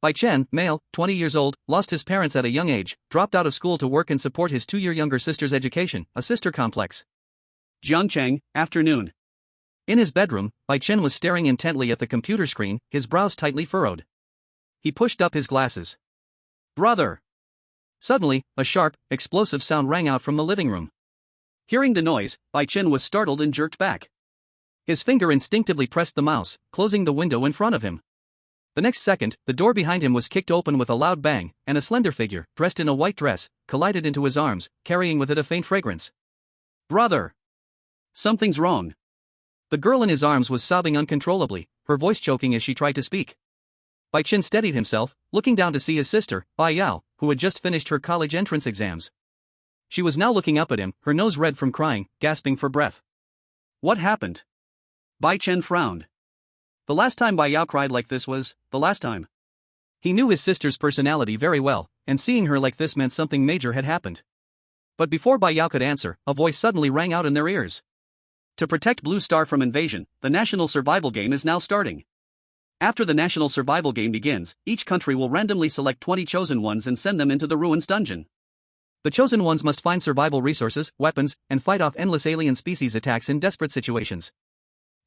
Bai Chen, male, 20 years old, lost his parents at a young age, dropped out of school to work and support his 2-year younger sister's education, a sister complex. Jiangcheng, afternoon. In his bedroom, Bai Chen was staring intently at the computer screen, his brows tightly furrowed. He pushed up his glasses. Brother! Suddenly, a sharp, explosive sound rang out from the living room. Hearing the noise, Bai Chen was startled and jerked back. His finger instinctively pressed the mouse, closing the window in front of him. The next second, the door behind him was kicked open with a loud bang, and a slender figure, dressed in a white dress, collided into his arms, carrying with it a faint fragrance. Brother! Something's wrong. The girl in his arms was sobbing uncontrollably, her voice choking as she tried to speak. Bai Chen steadied himself, looking down to see his sister, Bai Yao, who had just finished her college entrance exams. She was now looking up at him, her nose red from crying, gasping for breath. What happened? Bai Chen frowned. The last time Bai Yao cried like this was the last time. He knew his sister's personality very well, and seeing her like this meant something major had happened. But before Bai Yao could answer, a voice suddenly rang out in their ears. To protect Blue Star from invasion, the national survival game is now starting. After the national survival game begins, each country will randomly select 20 chosen ones and send them into the ruins dungeon. The chosen ones must find survival resources, weapons, and fight off endless alien species attacks in desperate situations.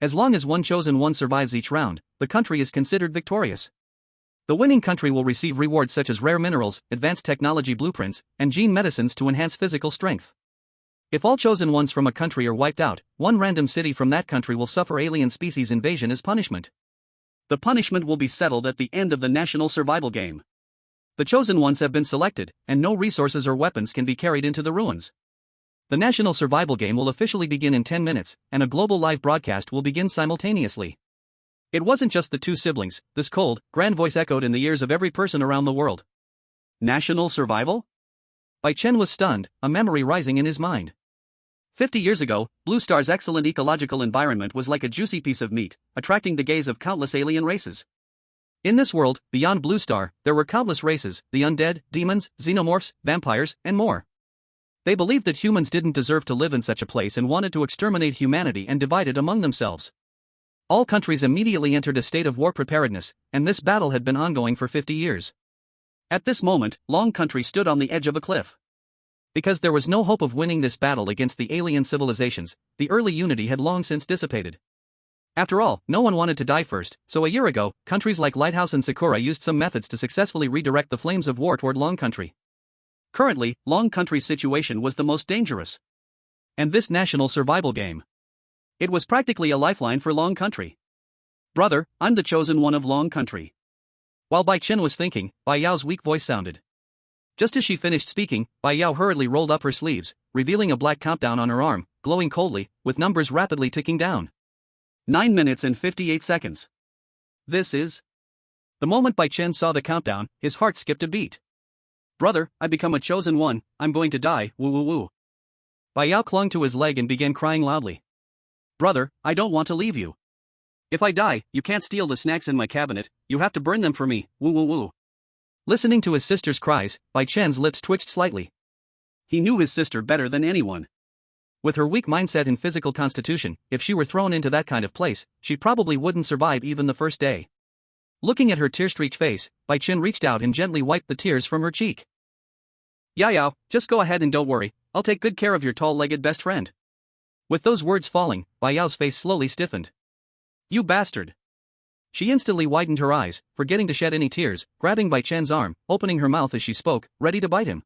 As long as one chosen one survives each round, the country is considered victorious. The winning country will receive rewards such as rare minerals, advanced technology blueprints, and gene medicines to enhance physical strength. If all chosen ones from a country are wiped out, one random city from that country will suffer alien species invasion as punishment. The punishment will be settled at the end of the national survival game. The chosen ones have been selected, and no resources or weapons can be carried into the ruins. The national survival game will officially begin in 10 minutes, and a global live broadcast will begin simultaneously. It wasn't just the two siblings, this cold, grand voice echoed in the ears of every person around the world. National survival? Bai Chen was stunned, a memory rising in his mind. 50 years ago, Blue Star's excellent ecological environment was like a juicy piece of meat, attracting the gaze of countless alien races. In this world, beyond Blue Star, there were countless races, the undead, demons, xenomorphs, vampires, and more. They believed that humans didn't deserve to live in such a place and wanted to exterminate humanity and divide it among themselves. All countries immediately entered a state of war preparedness, and this battle had been ongoing for 50 years. At this moment, Long Country stood on the edge of a cliff. Because there was no hope of winning this battle against the alien civilizations, the early unity had long since dissipated. After all, no one wanted to die first, so a year ago, countries like Lighthouse and Sakura used some methods to successfully redirect the flames of war toward Long Country. Currently, Long Country's situation was the most dangerous. And this national survival game. It was practically a lifeline for Long Country. Brother, I'm the chosen one of Long Country. While Bai Chen was thinking, Bai Yao's weak voice sounded. Just as she finished speaking, Bai Yao hurriedly rolled up her sleeves, revealing a black countdown on her arm, glowing coldly, with numbers rapidly ticking down. 9 minutes and 58 seconds. This is... The moment Bai Chen saw the countdown, his heart skipped a beat. Brother, I become a chosen one, I'm going to die, woo woo woo. Bai Yao clung to his leg and began crying loudly. Brother, I don't want to leave you. If I die, you can't steal the snacks in my cabinet, you have to burn them for me, woo woo woo. Listening to his sister's cries, Bai Chen's lips twitched slightly. He knew his sister better than anyone. With her weak mindset and physical constitution, if she were thrown into that kind of place, she probably wouldn't survive even the first day. Looking at her tear-streaked face, Bai Chen reached out and gently wiped the tears from her cheek. Yao, just go ahead and don't worry, I'll take good care of your tall-legged best friend. With those words falling, Bai Yao's face slowly stiffened. You bastard. She instantly widened her eyes, forgetting to shed any tears, grabbing Bai Chen's arm, opening her mouth as she spoke, ready to bite him.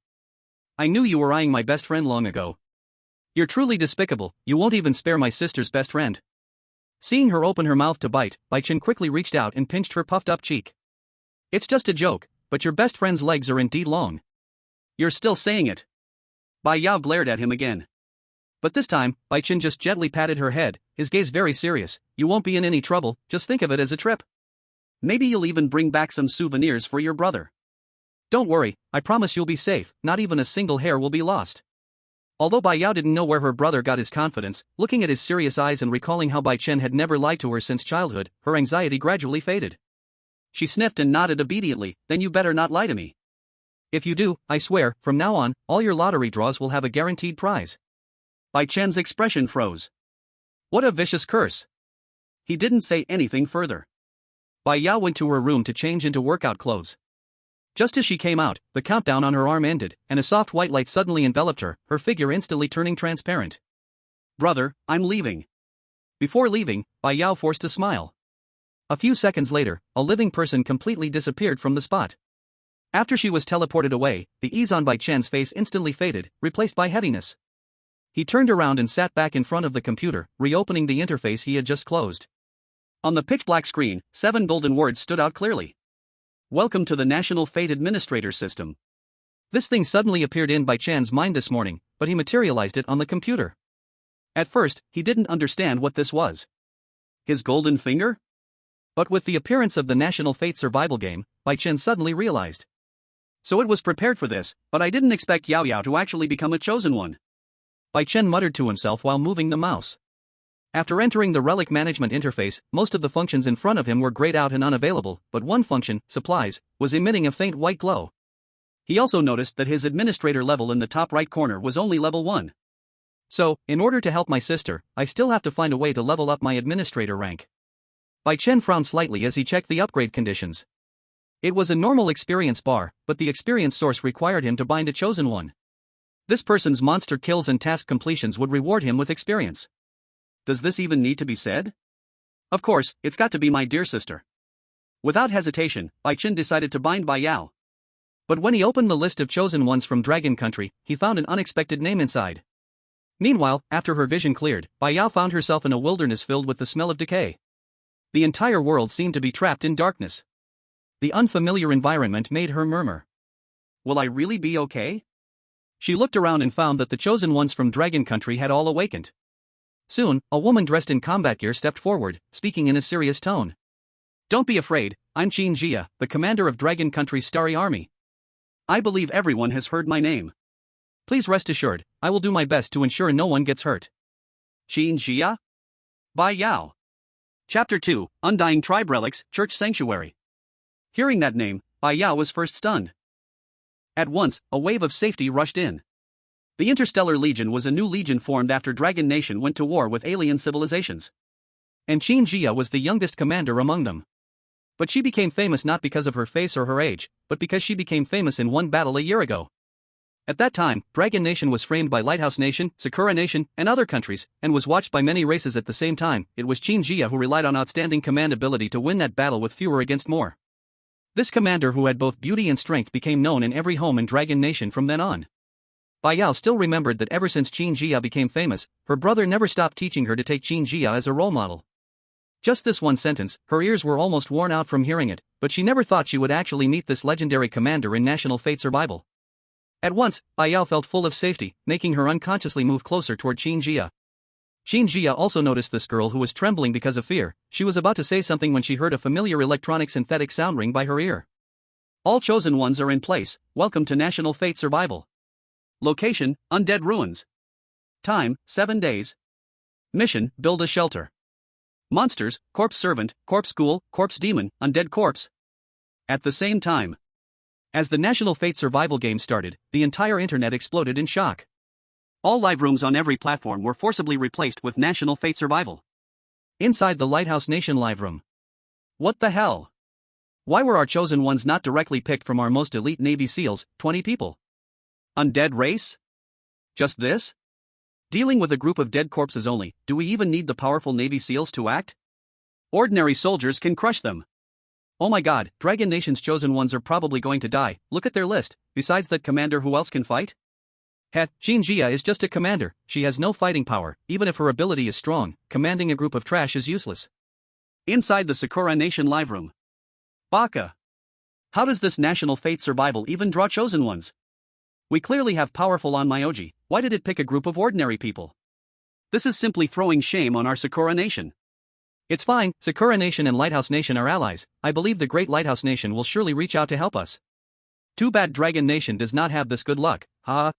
I knew you were eyeing my best friend long ago. You're truly despicable, you won't even spare my sister's best friend. Seeing her open her mouth to bite, Bai Chen quickly reached out and pinched her puffed-up cheek. It's just a joke, but your best friend's legs are indeed long. You're still saying it. Bai Yao glared at him again. But this time, Bai Chen just gently patted her head, his gaze very serious. You won't be in any trouble, just think of it as a trip. Maybe you'll even bring back some souvenirs for your brother. Don't worry, I promise you'll be safe, not even a single hair will be lost. Although Bai Yao didn't know where her brother got his confidence, looking at his serious eyes and recalling how Bai Chen had never lied to her since childhood, her anxiety gradually faded. She sniffed and nodded obediently. Then you better not lie to me. If you do, I swear, from now on, all your lottery draws will have a guaranteed prize. Bai Chen's expression froze. What a vicious curse. He didn't say anything further. Bai Yao went to her room to change into workout clothes. Just as she came out, the countdown on her arm ended, and a soft white light suddenly enveloped her, her figure instantly turning transparent. "Brother, I'm leaving." Before leaving, Bai Yao forced a smile. A few seconds later, a living person completely disappeared from the spot. After she was teleported away, the ease on Bai Chen's face instantly faded, replaced by heaviness. He turned around and sat back in front of the computer, reopening the interface he had just closed. On the pitch-black screen, 7 golden words stood out clearly. "Welcome to the National Fate Administrator System." This thing suddenly appeared in Bai Chen's mind this morning, but he materialized it on the computer. At first, he didn't understand what this was. His golden finger? But with the appearance of the National Fate survival game, Bai Chen suddenly realized. So it was prepared for this, but I didn't expect Yao Yao to actually become a chosen one. Bai Chen muttered to himself while moving the mouse. After entering the relic management interface, most of the functions in front of him were grayed out and unavailable, but one function, supplies, was emitting a faint white glow. He also noticed that his administrator level in the top right corner was only level 1. So, in order to help my sister, I still have to find a way to level up my administrator rank. Bai Chen frowned slightly as he checked the upgrade conditions. It was a normal experience bar, but the experience source required him to bind a chosen one. This person's monster kills and task completions would reward him with experience. Does this even need to be said? Of course, it's got to be my dear sister. Without hesitation, Bai Chen decided to bind Bai Yao. But when he opened the list of chosen ones from Dragon Country, he found an unexpected name inside. Meanwhile, after her vision cleared, Bai Yao found herself in a wilderness filled with the smell of decay. The entire world seemed to be trapped in darkness. The unfamiliar environment made her murmur. Will I really be okay? She looked around and found that the chosen ones from Dragon Country had all awakened. Soon, a woman dressed in combat gear stepped forward, speaking in a serious tone. Don't be afraid, I'm Qin Jia, the commander of Dragon Country's starry army. I believe everyone has heard my name. Please rest assured, I will do my best to ensure no one gets hurt. Qin Jia? Bai Yao. Chapter 2, Undying Tribe Relics, Church Sanctuary. Hearing that name, Bai Yao was first stunned. At once, a wave of safety rushed in. The Interstellar Legion was a new legion formed after Dragon Nation went to war with alien civilizations. And Qin Jia was the youngest commander among them. But she became famous not because of her face or her age, but because she became famous in one battle a year ago. At that time, Dragon Nation was framed by Lighthouse Nation, Sakura Nation, and other countries, and was watched by many races at the same time. It was Qin Jia who relied on outstanding command ability to win that battle with fewer against more. This commander who had both beauty and strength became known in every home in Dragon Nation from then on. Bai Yao still remembered that ever since Qin Jia became famous, her brother never stopped teaching her to take Qin Jia as a role model. Just this one sentence, her ears were almost worn out from hearing it, but she never thought she would actually meet this legendary commander in National Fate Survival. At once, Bai Yao felt full of safety, making her unconsciously move closer toward Qin Jia. Qin Jia also noticed this girl who was trembling because of fear. She was about to say something when she heard a familiar electronic synthetic sound ring by her ear. All chosen ones are in place. Welcome to National Fate Survival. Location, Undead Ruins. Time, 7 days. Mission, build a shelter. Monsters, corpse servant, corpse ghoul, corpse demon, undead corpse. At the same time. As the National Fate Survival game started, the entire internet exploded in shock. All live rooms on every platform were forcibly replaced with National Fate Survival. Inside the Lighthouse Nation live room. What the hell? Why were our chosen ones not directly picked from our most elite Navy SEALs, 20 people? Undead race? Just this? Dealing with a group of dead corpses only, do we even need the powerful Navy SEALs to act? Ordinary soldiers can crush them. Oh my god, Dragon Nation's chosen ones are probably going to die. Look at their list. Besides that commander, who else can fight? Heh, Qin Jia is just a commander. She has no fighting power. Even if her ability is strong, commanding a group of trash is useless. Inside the Sakura Nation live room. Baka. How does this National Fate Survival even draw chosen ones? We clearly have powerful on Myoji. Why did it pick a group of ordinary people? This is simply throwing shame on our Sakura Nation. It's fine, Sakura Nation and Lighthouse Nation are allies. I believe the Great Lighthouse Nation will surely reach out to help us. Too bad Dragon Nation does not have this good luck, huh?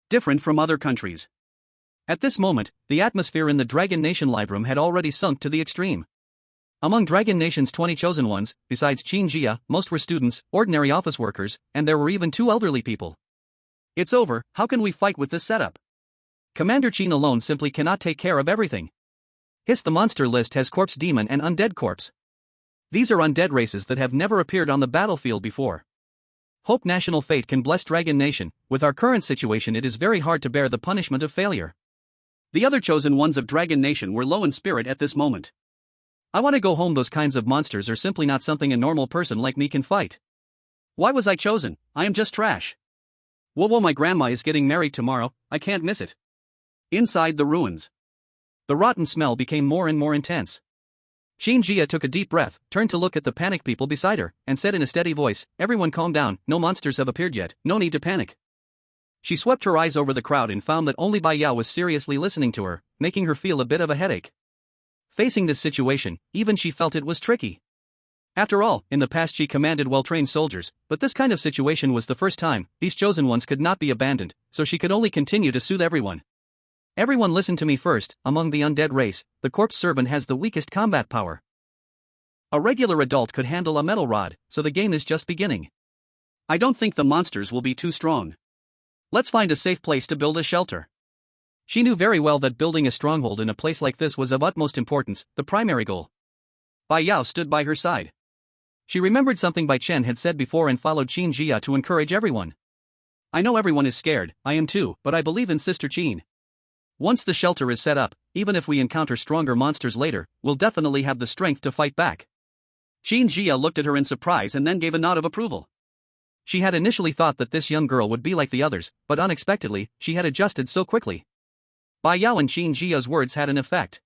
Different from other countries. At this moment, the atmosphere in the Dragon Nation live room had already sunk to the extreme. Among Dragon Nation's 20 chosen ones, besides Qin Jia, most were students, ordinary office workers, and there were even 2 elderly people. It's over. How can we fight with this setup? Commander Qin alone simply cannot take care of everything. The monster list has corpse demon and undead corpse. These are undead races that have never appeared on the battlefield before. Hope national fate can bless Dragon Nation. With our current situation, it is very hard to bear the punishment of failure. The other chosen ones of Dragon Nation were low in spirit at this moment. I want to go home. Those kinds of monsters are simply not something a normal person like me can fight. Why was I chosen? I am just trash. Whoa, my grandma is getting married tomorrow, I can't miss it. Inside the ruins, the rotten smell became more and more intense. Xin Jia took a deep breath, turned to look at the panicked people beside her, and said in a steady voice, "Everyone calm down, no monsters have appeared yet, no need to panic." She swept her eyes over the crowd and found that only Bai Yao was seriously listening to her, making her feel a bit of a headache. Facing this situation, even she felt it was tricky. After all, in the past she commanded well-trained soldiers, but this kind of situation was the first time. These chosen ones could not be abandoned, so she could only continue to soothe everyone. "Everyone listen to me first. Among the undead race, the corpse servant has the weakest combat power. A regular adult could handle a metal rod, so the game is just beginning. I don't think the monsters will be too strong. Let's find a safe place to build a shelter." She knew very well that building a stronghold in a place like this was of utmost importance, the primary goal. Bai Yao stood by her side. She remembered something Bai Chen had said before and followed Qin Jia to encourage everyone. "I know everyone is scared, I am too, but I believe in Sister Qin. Once the shelter is set up, even if we encounter stronger monsters later, we'll definitely have the strength to fight back." Qin Jia looked at her in surprise and then gave a nod of approval. She had initially thought that this young girl would be like the others, but unexpectedly, she had adjusted so quickly. Bai Yao and Qin Jia's words had an effect.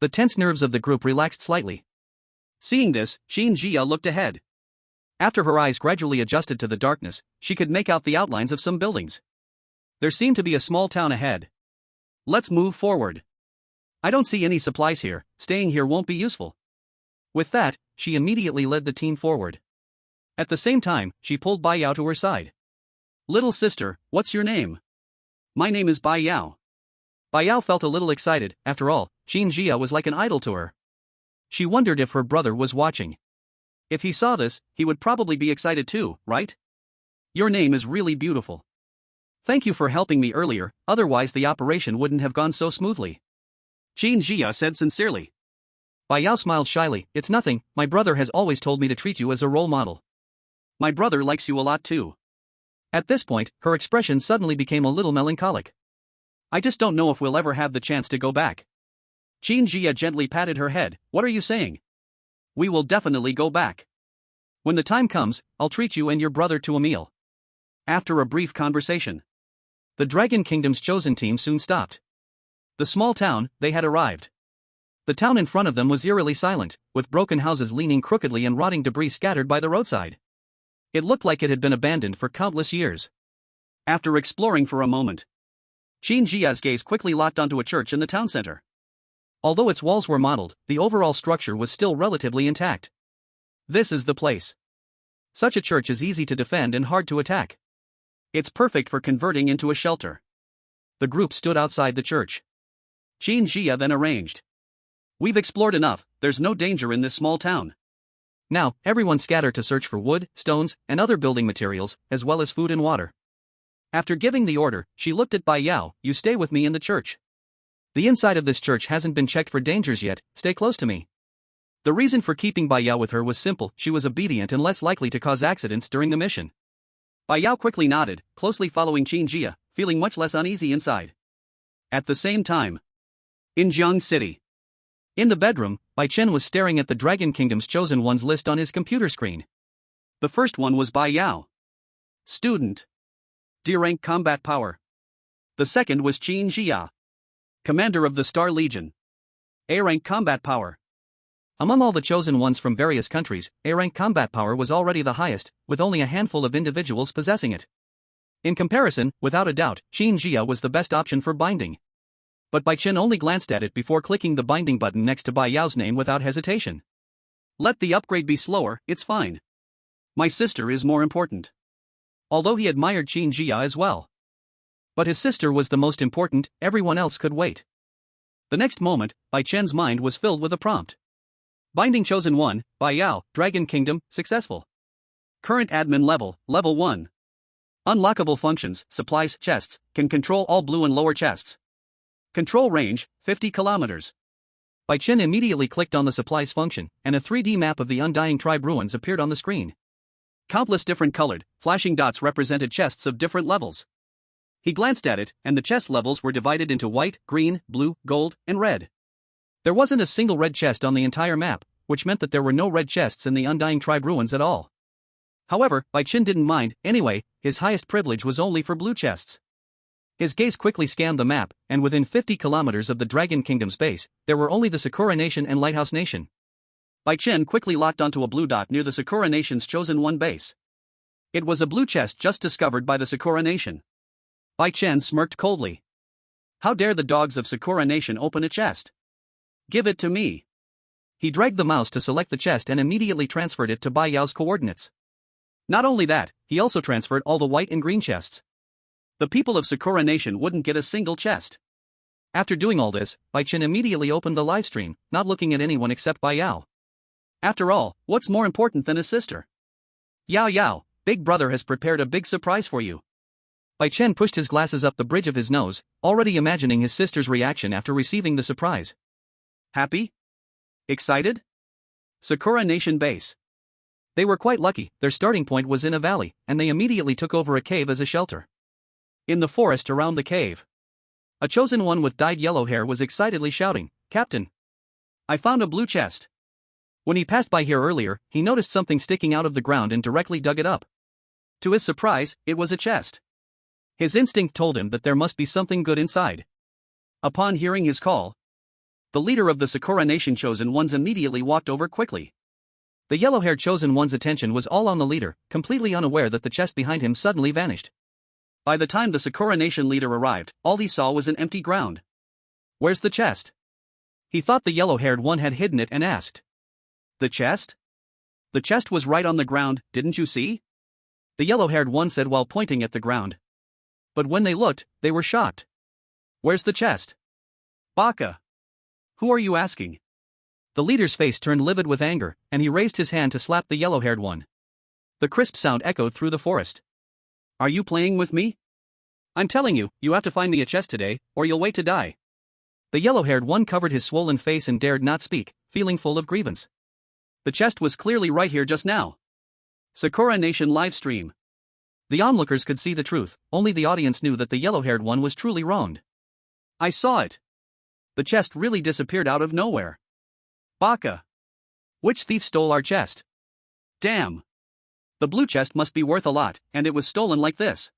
The tense nerves of the group relaxed slightly. Seeing this, Qin Jia looked ahead. After her eyes gradually adjusted to the darkness, she could make out the outlines of some buildings. There seemed to be a small town ahead. "Let's move forward. I don't see any supplies here, staying here won't be useful." With that, she immediately led the team forward. At the same time, she pulled Bai Yao to her side. "Little sister, what's your name?" "My name is Bai Yao." Bai Yao felt a little excited. After all, Qin Jia was like an idol to her. She wondered if her brother was watching. If he saw this, he would probably be excited too, right? "Your name is really beautiful. Thank you for helping me earlier, otherwise the operation wouldn't have gone so smoothly," Qin Jia said sincerely. Bai Yao smiled shyly. "It's nothing, my brother has always told me to treat you as a role model." "My brother likes you a lot too." At this point, her expression suddenly became a little melancholic. "I just don't know if we'll ever have the chance to go back." Qin Jia gently patted her head. "What are you saying? We will definitely go back. When the time comes, I'll treat you and your brother to a meal." After a brief conversation, the Dragon Kingdom's chosen team soon stopped. The small town, they had arrived. The town in front of them was eerily silent, with broken houses leaning crookedly and rotting debris scattered by the roadside. It looked like it had been abandoned for countless years. After exploring for a moment, Qin Jia's gaze quickly locked onto a church in the town center. Although its walls were mottled, the overall structure was still relatively intact. This is the place. Such a church is easy to defend and hard to attack. It's perfect for converting into a shelter. The group stood outside the church. Qin Jia then arranged. "We've explored enough, there's no danger in this small town. Now, everyone scatter to search for wood, stones, and other building materials, as well as food and water." After giving the order, she looked at Bai Yao. "You stay with me in the church. The inside of this church hasn't been checked for dangers yet, stay close to me." The reason for keeping Bai Yao with her was simple: she was obedient and less likely to cause accidents during the mission. Bai Yao quickly nodded, closely following Qin Jia, feeling much less uneasy inside. At the same time, in Jiang City, in the bedroom, Bai Chen was staring at the Dragon Kingdom's chosen ones list on his computer screen. The first one was Bai Yao. Student. D-rank combat power. The second was Qin Jia. Commander of the Star Legion. A-rank combat power. Among all the chosen ones from various countries, A-rank combat power was already the highest, with only a handful of individuals possessing it. In comparison, without a doubt, Qin Jia was the best option for binding. But Bai Chen only glanced at it before clicking the binding button next to Bai Yao's name without hesitation. "Let the upgrade be slower, it's fine. My sister is more important." Although he admired Qin Jia as well. But his sister was the most important, everyone else could wait. The next moment, Bai Chen's mind was filled with a prompt. Binding chosen 1, Bai Yao, Dragon Kingdom, successful. Current admin level, level 1. Unlockable functions, supplies, chests, can control all blue and lower chests. Control range, 50 kilometers. Bai Chen immediately clicked on the supplies function, and a 3D map of the Undying Tribe ruins appeared on the screen. Countless different colored, flashing dots represented chests of different levels. He glanced at it, and the chest levels were divided into white, green, blue, gold, and red. There wasn't a single red chest on the entire map, which meant that there were no red chests in the Undying Tribe ruins at all. However, Bai Chen didn't mind. Anyway, his highest privilege was only for blue chests. His gaze quickly scanned the map, and within 50 kilometers of the Dragon Kingdom's base, there were only the Sakura Nation and Lighthouse Nation. Bai Chen quickly locked onto a blue dot near the Sakura Nation's Chosen One base. It was a blue chest just discovered by the Sakura Nation. Bai Chen smirked coldly. How dare the dogs of Sakura Nation open a chest? Give it to me. He dragged the mouse to select the chest and immediately transferred it to Bai Yao's coordinates. Not only that, he also transferred all the white and green chests. The people of Sakura Nation wouldn't get a single chest. After doing all this, Bai Chen immediately opened the livestream, not looking at anyone except Bai Yao. After all, what's more important than his sister? Yao Yao, Big Brother has prepared a big surprise for you. Bai Chen pushed his glasses up the bridge of his nose, already imagining his sister's reaction after receiving the surprise. Happy? Excited? Sakura Nation base. They were quite lucky. Their starting point was in a valley, and they immediately took over a cave as a shelter. In the forest around the cave, a chosen one with dyed yellow hair was excitedly shouting, "Captain! I found a blue chest!" When he passed by here earlier, he noticed something sticking out of the ground and directly dug it up. To his surprise, it was a chest. His instinct told him that there must be something good inside. Upon hearing his call, the leader of the Sakura Nation Chosen Ones immediately walked over quickly. The yellow-haired Chosen One's attention was all on the leader, completely unaware that the chest behind him suddenly vanished. By the time the Sakura Nation leader arrived, all he saw was an empty ground. Where's the chest? He thought the yellow-haired one had hidden it and asked. The chest? The chest was right on the ground, didn't you see? The yellow-haired one said while pointing at the ground. But when they looked, they were shocked. Where's the chest? Baka! Who are you asking? The leader's face turned livid with anger, and he raised his hand to slap the yellow-haired one. The crisp sound echoed through the forest. Are you playing with me? I'm telling you, you have to find me a chest today, or you'll wait to die. The yellow-haired one covered his swollen face and dared not speak, feeling full of grievance. The chest was clearly right here just now. Sakura Nation livestream. The onlookers could see the truth, only the audience knew that the yellow-haired one was truly wronged. I saw it. The chest really disappeared out of nowhere. Baka! Which thief stole our chest? Damn! The blue chest must be worth a lot, and it was stolen like this.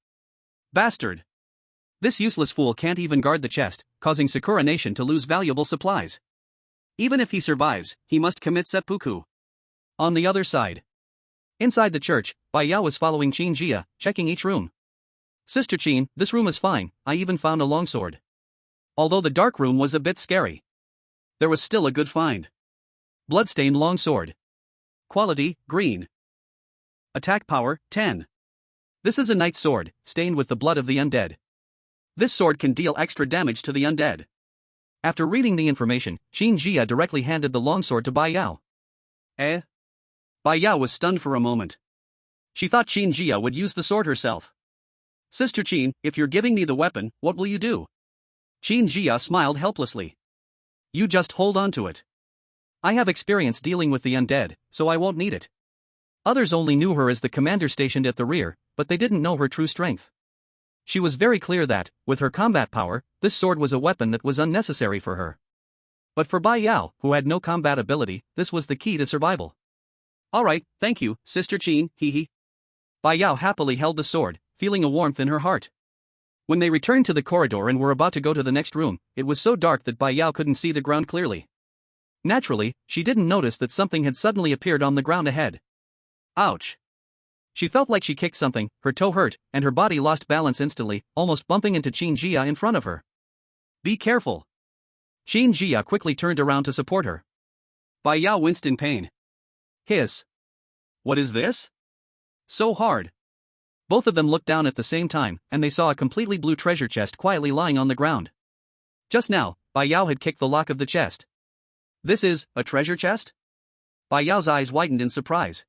Bastard! This useless fool can't even guard the chest, causing Sakura Nation to lose valuable supplies. Even if he survives, he must commit seppuku. On the other side. Inside the church, Bai Yao was following Qin Jia, checking each room. Sister Qin, this room is fine, I even found a longsword. Although the dark room was a bit scary, there was still a good find. Bloodstained longsword. Quality, green. Attack power, 10. This is a knight's sword, stained with the blood of the undead. This sword can deal extra damage to the undead. After reading the information, Qin Jia directly handed the longsword to Bai Yao. Bai Yao was stunned for a moment. She thought Qin Jia would use the sword herself. Sister Qin, if you're giving me the weapon, what will you do? Qin Jia smiled helplessly. You just hold on to it. I have experience dealing with the undead, so I won't need it. Others only knew her as the commander stationed at the rear, but they didn't know her true strength. She was very clear that, with her combat power, this sword was a weapon that was unnecessary for her. But for Bai Yao, who had no combat ability, this was the key to survival. Alright, thank you, Sister Qin, hee. Bai Yao happily held the sword, feeling a warmth in her heart. When they returned to the corridor and were about to go to the next room, it was so dark that Bai Yao couldn't see the ground clearly. Naturally, she didn't notice that something had suddenly appeared on the ground ahead. Ouch! She felt like she kicked something, her toe hurt, and her body lost balance instantly, almost bumping into Qin Jia in front of her. Be careful! Qin Jia quickly turned around to support her. Bai Yao winced in pain. Hiss! What is this? So hard! Both of them looked down at the same time, and they saw a completely blue treasure chest quietly lying on the ground. Just now, Bai Yao had kicked the lock of the chest. This is a treasure chest? Bai Yao's eyes widened in surprise.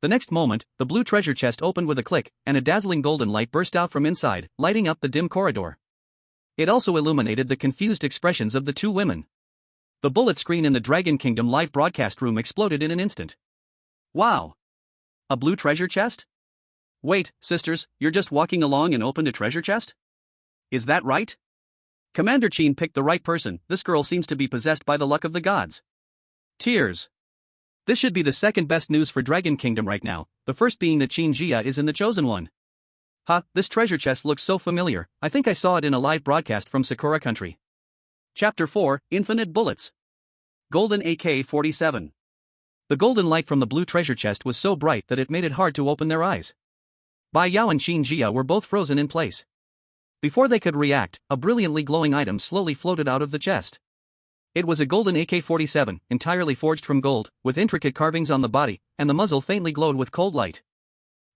The next moment, the blue treasure chest opened with a click, and a dazzling golden light burst out from inside, lighting up the dim corridor. It also illuminated the confused expressions of the two women. The bullet screen in the Dragon Kingdom live broadcast room exploded in an instant. Wow! A blue treasure chest? Wait, sisters, you're just walking along and opened a treasure chest? Is that right? Commander Qin picked the right person. This girl seems to be possessed by the luck of the gods. Tears. This should be the second best news for Dragon Kingdom right now, the first being that Qin Jia is in the Chosen One. This treasure chest looks so familiar. I think I saw it in a live broadcast from Sakura Country. Chapter 4, Infinite Bullets. Golden AK-47. The golden light from the blue treasure chest was so bright that it made it hard to open their eyes. Bai Yao and Qin Jia were both frozen in place. Before they could react, a brilliantly glowing item slowly floated out of the chest. It was a golden AK-47, entirely forged from gold, with intricate carvings on the body, and the muzzle faintly glowed with cold light.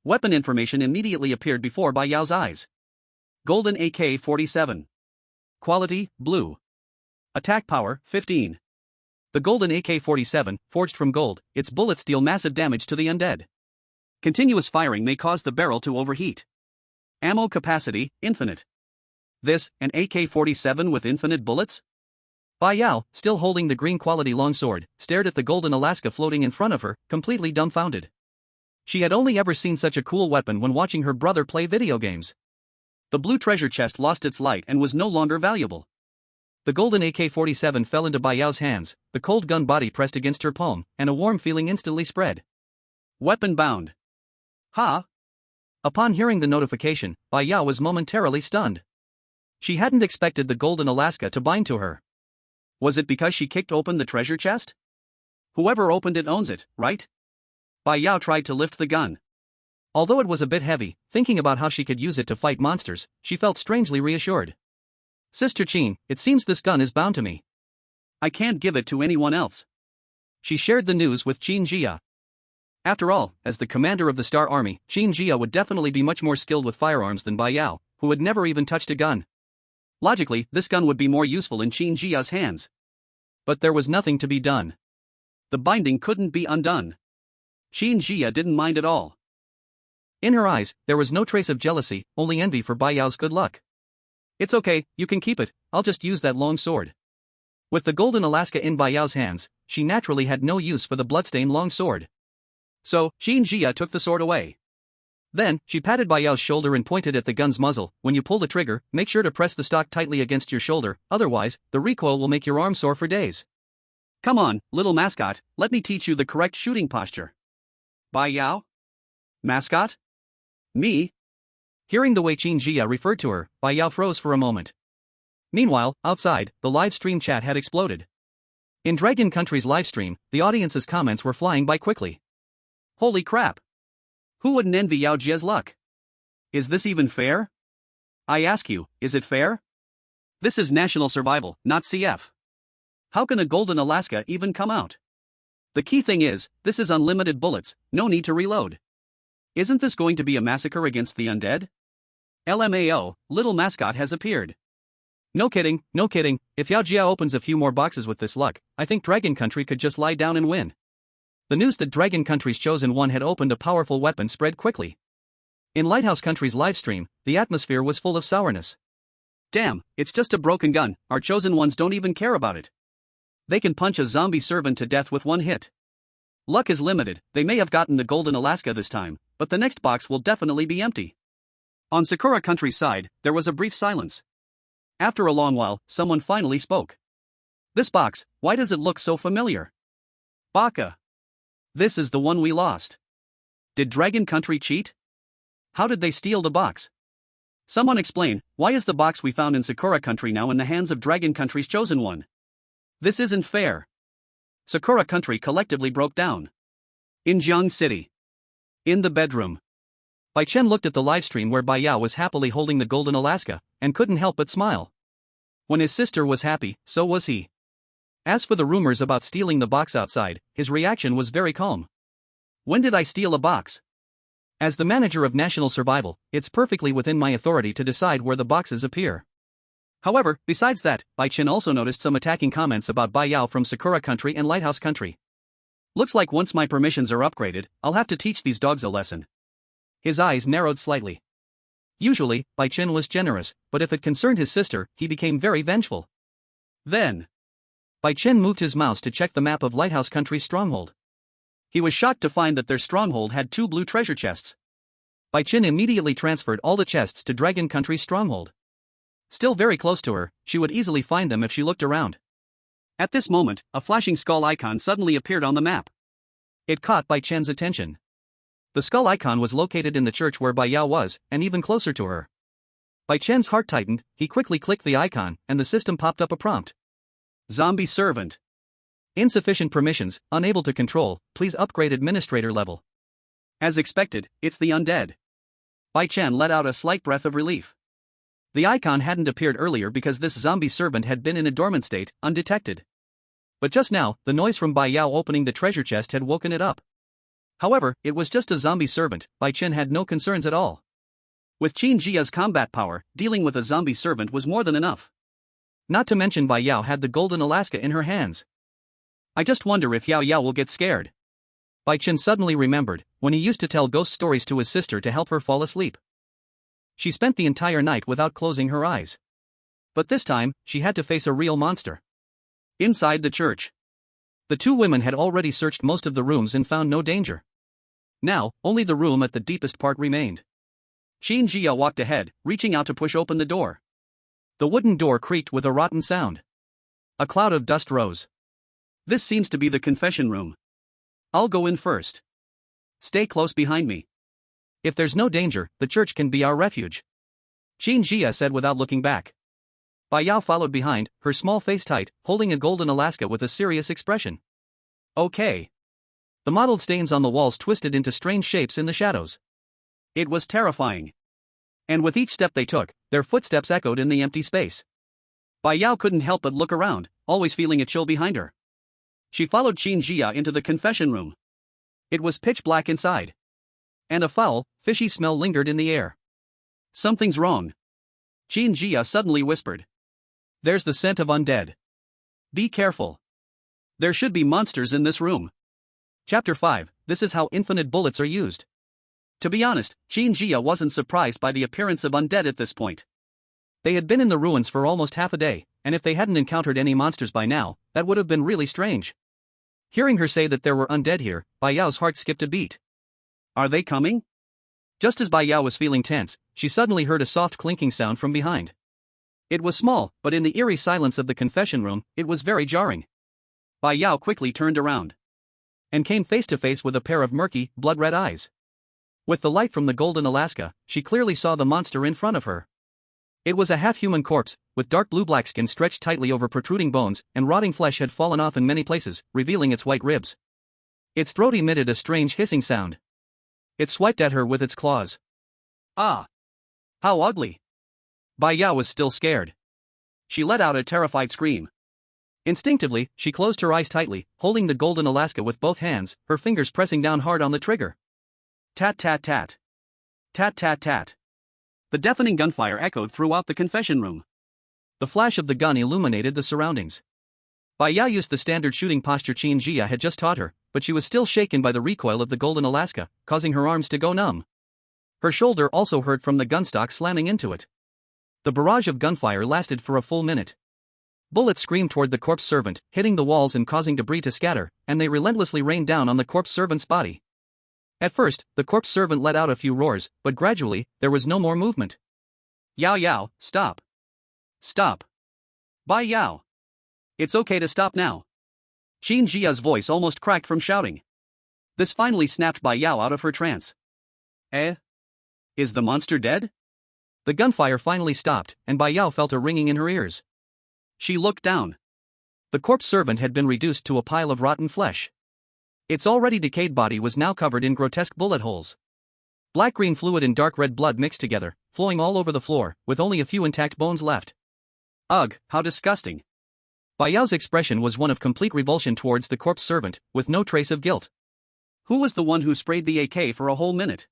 Weapon information immediately appeared before Bai Yao's eyes. Golden AK-47. Quality, blue. Attack power, 15. The golden AK-47, forged from gold, its bullets deal massive damage to the undead. Continuous firing may cause the barrel to overheat. Ammo capacity, infinite. This, an AK-47 with infinite bullets? Bai Yao, still holding the green quality longsword, stared at the golden Alaska floating in front of her, completely dumbfounded. She had only ever seen such a cool weapon when watching her brother play video games. The blue treasure chest lost its light and was no longer valuable. The golden AK-47 fell into Bai Yao's hands, the cold gun body pressed against her palm, and a warm feeling instantly spread. Weapon bound. Upon hearing the notification, Bai Yao was momentarily stunned. She hadn't expected the golden Alaska to bind to her. Was it because she kicked open the treasure chest? Whoever opened it owns it, right? Bai Yao tried to lift the gun. Although it was a bit heavy, thinking about how she could use it to fight monsters, she felt strangely reassured. Sister Qin, it seems this gun is bound to me. I can't give it to anyone else. She shared the news with Qin Jia. After all, as the commander of the Star Army, Qin Jia would definitely be much more skilled with firearms than Bai Yao, who had never even touched a gun. Logically, this gun would be more useful in Qin Jia's hands. But there was nothing to be done. The binding couldn't be undone. Qin Jia didn't mind at all. In her eyes, there was no trace of jealousy, only envy for Bai Yao's good luck. It's okay, you can keep it, I'll just use that long sword. With the golden Alaska in Bai Yao's hands, she naturally had no use for the bloodstained long sword. So, Qin Jia took the sword away. Then, she patted Bai Yao's shoulder and pointed at the gun's muzzle. When you pull the trigger, make sure to press the stock tightly against your shoulder, otherwise, the recoil will make your arm sore for days. Come on, little mascot, let me teach you the correct shooting posture. Bai Yao? Mascot? Me? Hearing the way Qin Jia referred to her, Bai Yao froze for a moment. Meanwhile, outside, the live stream chat had exploded. In Dragon Country's livestream, the audience's comments were flying by quickly. Holy crap! Who wouldn't envy Yao Jia's luck? Is this even fair? I ask you, is it fair? This is national survival, not CF. How can a golden Alaska even come out? The key thing is, this is unlimited bullets, no need to reload. Isn't this going to be a massacre against the undead? LMAO, little mascot has appeared. No kidding, no kidding, if Yao Jia opens a few more boxes with this luck, I think Dragon Country could just lie down and win. The news that Dragon Country's Chosen One had opened a powerful weapon spread quickly. In Lighthouse Country's livestream, the atmosphere was full of sourness. Damn, it's just a broken gun, our Chosen Ones don't even care about it. They can punch a zombie servant to death with one hit. Luck is limited, they may have gotten the golden Alaska this time, but the next box will definitely be empty. On Sakura Country's side, there was a brief silence. After a long while, someone finally spoke. This box, why does it look so familiar? Baka. This is the one we lost. Did Dragon Country cheat? How did they steal the box? Someone explain, why is the box we found in Sakura Country now in the hands of Dragon Country's Chosen One? This isn't fair. Sakura Country collectively broke down. In Jiang City. In the bedroom. Bai Chen looked at the livestream where Bai Yao was happily holding the golden Alaska, and couldn't help but smile. When his sister was happy, so was he. As for the rumors about stealing the box outside, his reaction was very calm. When did I steal a box? As the manager of National Survival, it's perfectly within my authority to decide where the boxes appear. However, besides that, Bai Chen also noticed some attacking comments about Bai Yao from Sakura Country and Lighthouse Country. Looks like once my permissions are upgraded, I'll have to teach these dogs a lesson. His eyes narrowed slightly. Usually, Bai Chen was generous, but if it concerned his sister, he became very vengeful. Then, Bai Chen moved his mouse to check the map of Lighthouse Country's stronghold. He was shocked to find that their stronghold had 2 blue treasure chests. Bai Chen immediately transferred all the chests to Dragon Country's stronghold. Still very close to her, she would easily find them if she looked around. At this moment, a flashing skull icon suddenly appeared on the map. It caught Bai Chen's attention. The skull icon was located in the church where Bai Yao was, and even closer to her. Bai Chen's heart tightened, he quickly clicked the icon, and the system popped up a prompt. Zombie servant. Insufficient permissions, unable to control, please upgrade administrator level. As expected, it's the undead. Bai Chen let out a slight breath of relief. The icon hadn't appeared earlier because this zombie servant had been in a dormant state, undetected. But just now, the noise from Bai Yao opening the treasure chest had woken it up. However, it was just a zombie servant. Bai Chen had no concerns at all. With Qin Jia's combat power, dealing with a zombie servant was more than enough. Not to mention Bai Yao had the golden Alaska in her hands. I just wonder if Yao will get scared. Bai Chen suddenly remembered when he used to tell ghost stories to his sister to help her fall asleep. She spent the entire night without closing her eyes. But this time, she had to face a real monster. Inside the church. The 2 women had already searched most of the rooms and found no danger. Now, only the room at the deepest part remained. Qin Jia walked ahead, reaching out to push open the door. The wooden door creaked with a rotten sound. A cloud of dust rose. This seems to be the confession room. I'll go in first. Stay close behind me. If there's no danger, the church can be our refuge. Qin Jia said without looking back. Bai Yao followed behind, her small face tight, holding a golden Alaska with a serious expression. Okay. The mottled stains on the walls twisted into strange shapes in the shadows. It was terrifying. And with each step they took, their footsteps echoed in the empty space. Bai Yao couldn't help but look around, always feeling a chill behind her. She followed Qin Jia into the confession room. It was pitch black inside. And a foul, fishy smell lingered in the air. Something's wrong. Qin Jia suddenly whispered. There's the scent of undead. Be careful. There should be monsters in this room. Chapter 5, This is how infinite bullets are used. To be honest, Qin Jia wasn't surprised by the appearance of undead at this point. They had been in the ruins for almost half a day, and if they hadn't encountered any monsters by now, that would have been really strange. Hearing her say that there were undead here, Bai Yao's heart skipped a beat. Are they coming? Just as Bai Yao was feeling tense, she suddenly heard a soft clinking sound from behind. It was small, but in the eerie silence of the confession room, it was very jarring. Bai Yao quickly turned around. And came face to face with a pair of murky, blood-red eyes. With the light from the golden Alaska, she clearly saw the monster in front of her. It was a half-human corpse, with dark blue-black skin stretched tightly over protruding bones, and rotting flesh had fallen off in many places, revealing its white ribs. Its throat emitted a strange hissing sound. It swiped at her with its claws. Ah! How ugly! Bai Yao was still scared. She let out a terrified scream. Instinctively, she closed her eyes tightly, holding the golden Alaska with both hands, her fingers pressing down hard on the trigger. Tat tat tat. Tat tat tat. The deafening gunfire echoed throughout the confession room. The flash of the gun illuminated the surroundings. Bai Yao used the standard shooting posture Qin Jia had just taught her, but she was still shaken by the recoil of the golden Alaska, causing her arms to go numb. Her shoulder also hurt from the gunstock slamming into it. The barrage of gunfire lasted for a full minute. Bullets screamed toward the corpse servant, hitting the walls and causing debris to scatter, and they relentlessly rained down on the corpse servant's body. At first, the corpse servant let out a few roars, but gradually, there was no more movement. Yao, stop. Stop. Bai Yao. It's okay to stop now. Qin Jia's voice almost cracked from shouting. This finally snapped Bai Yao out of her trance. Is the monster dead? The gunfire finally stopped, and Bai Yao felt a ringing in her ears. She looked down. The corpse servant had been reduced to a pile of rotten flesh. Its already decayed body was now covered in grotesque bullet holes. Black-green fluid and dark red blood mixed together, flowing all over the floor, with only a few intact bones left. Ugh, how disgusting. Bai Yao's expression was one of complete revulsion towards the corpse servant, with no trace of guilt. Who was the one who sprayed the AK for a whole minute?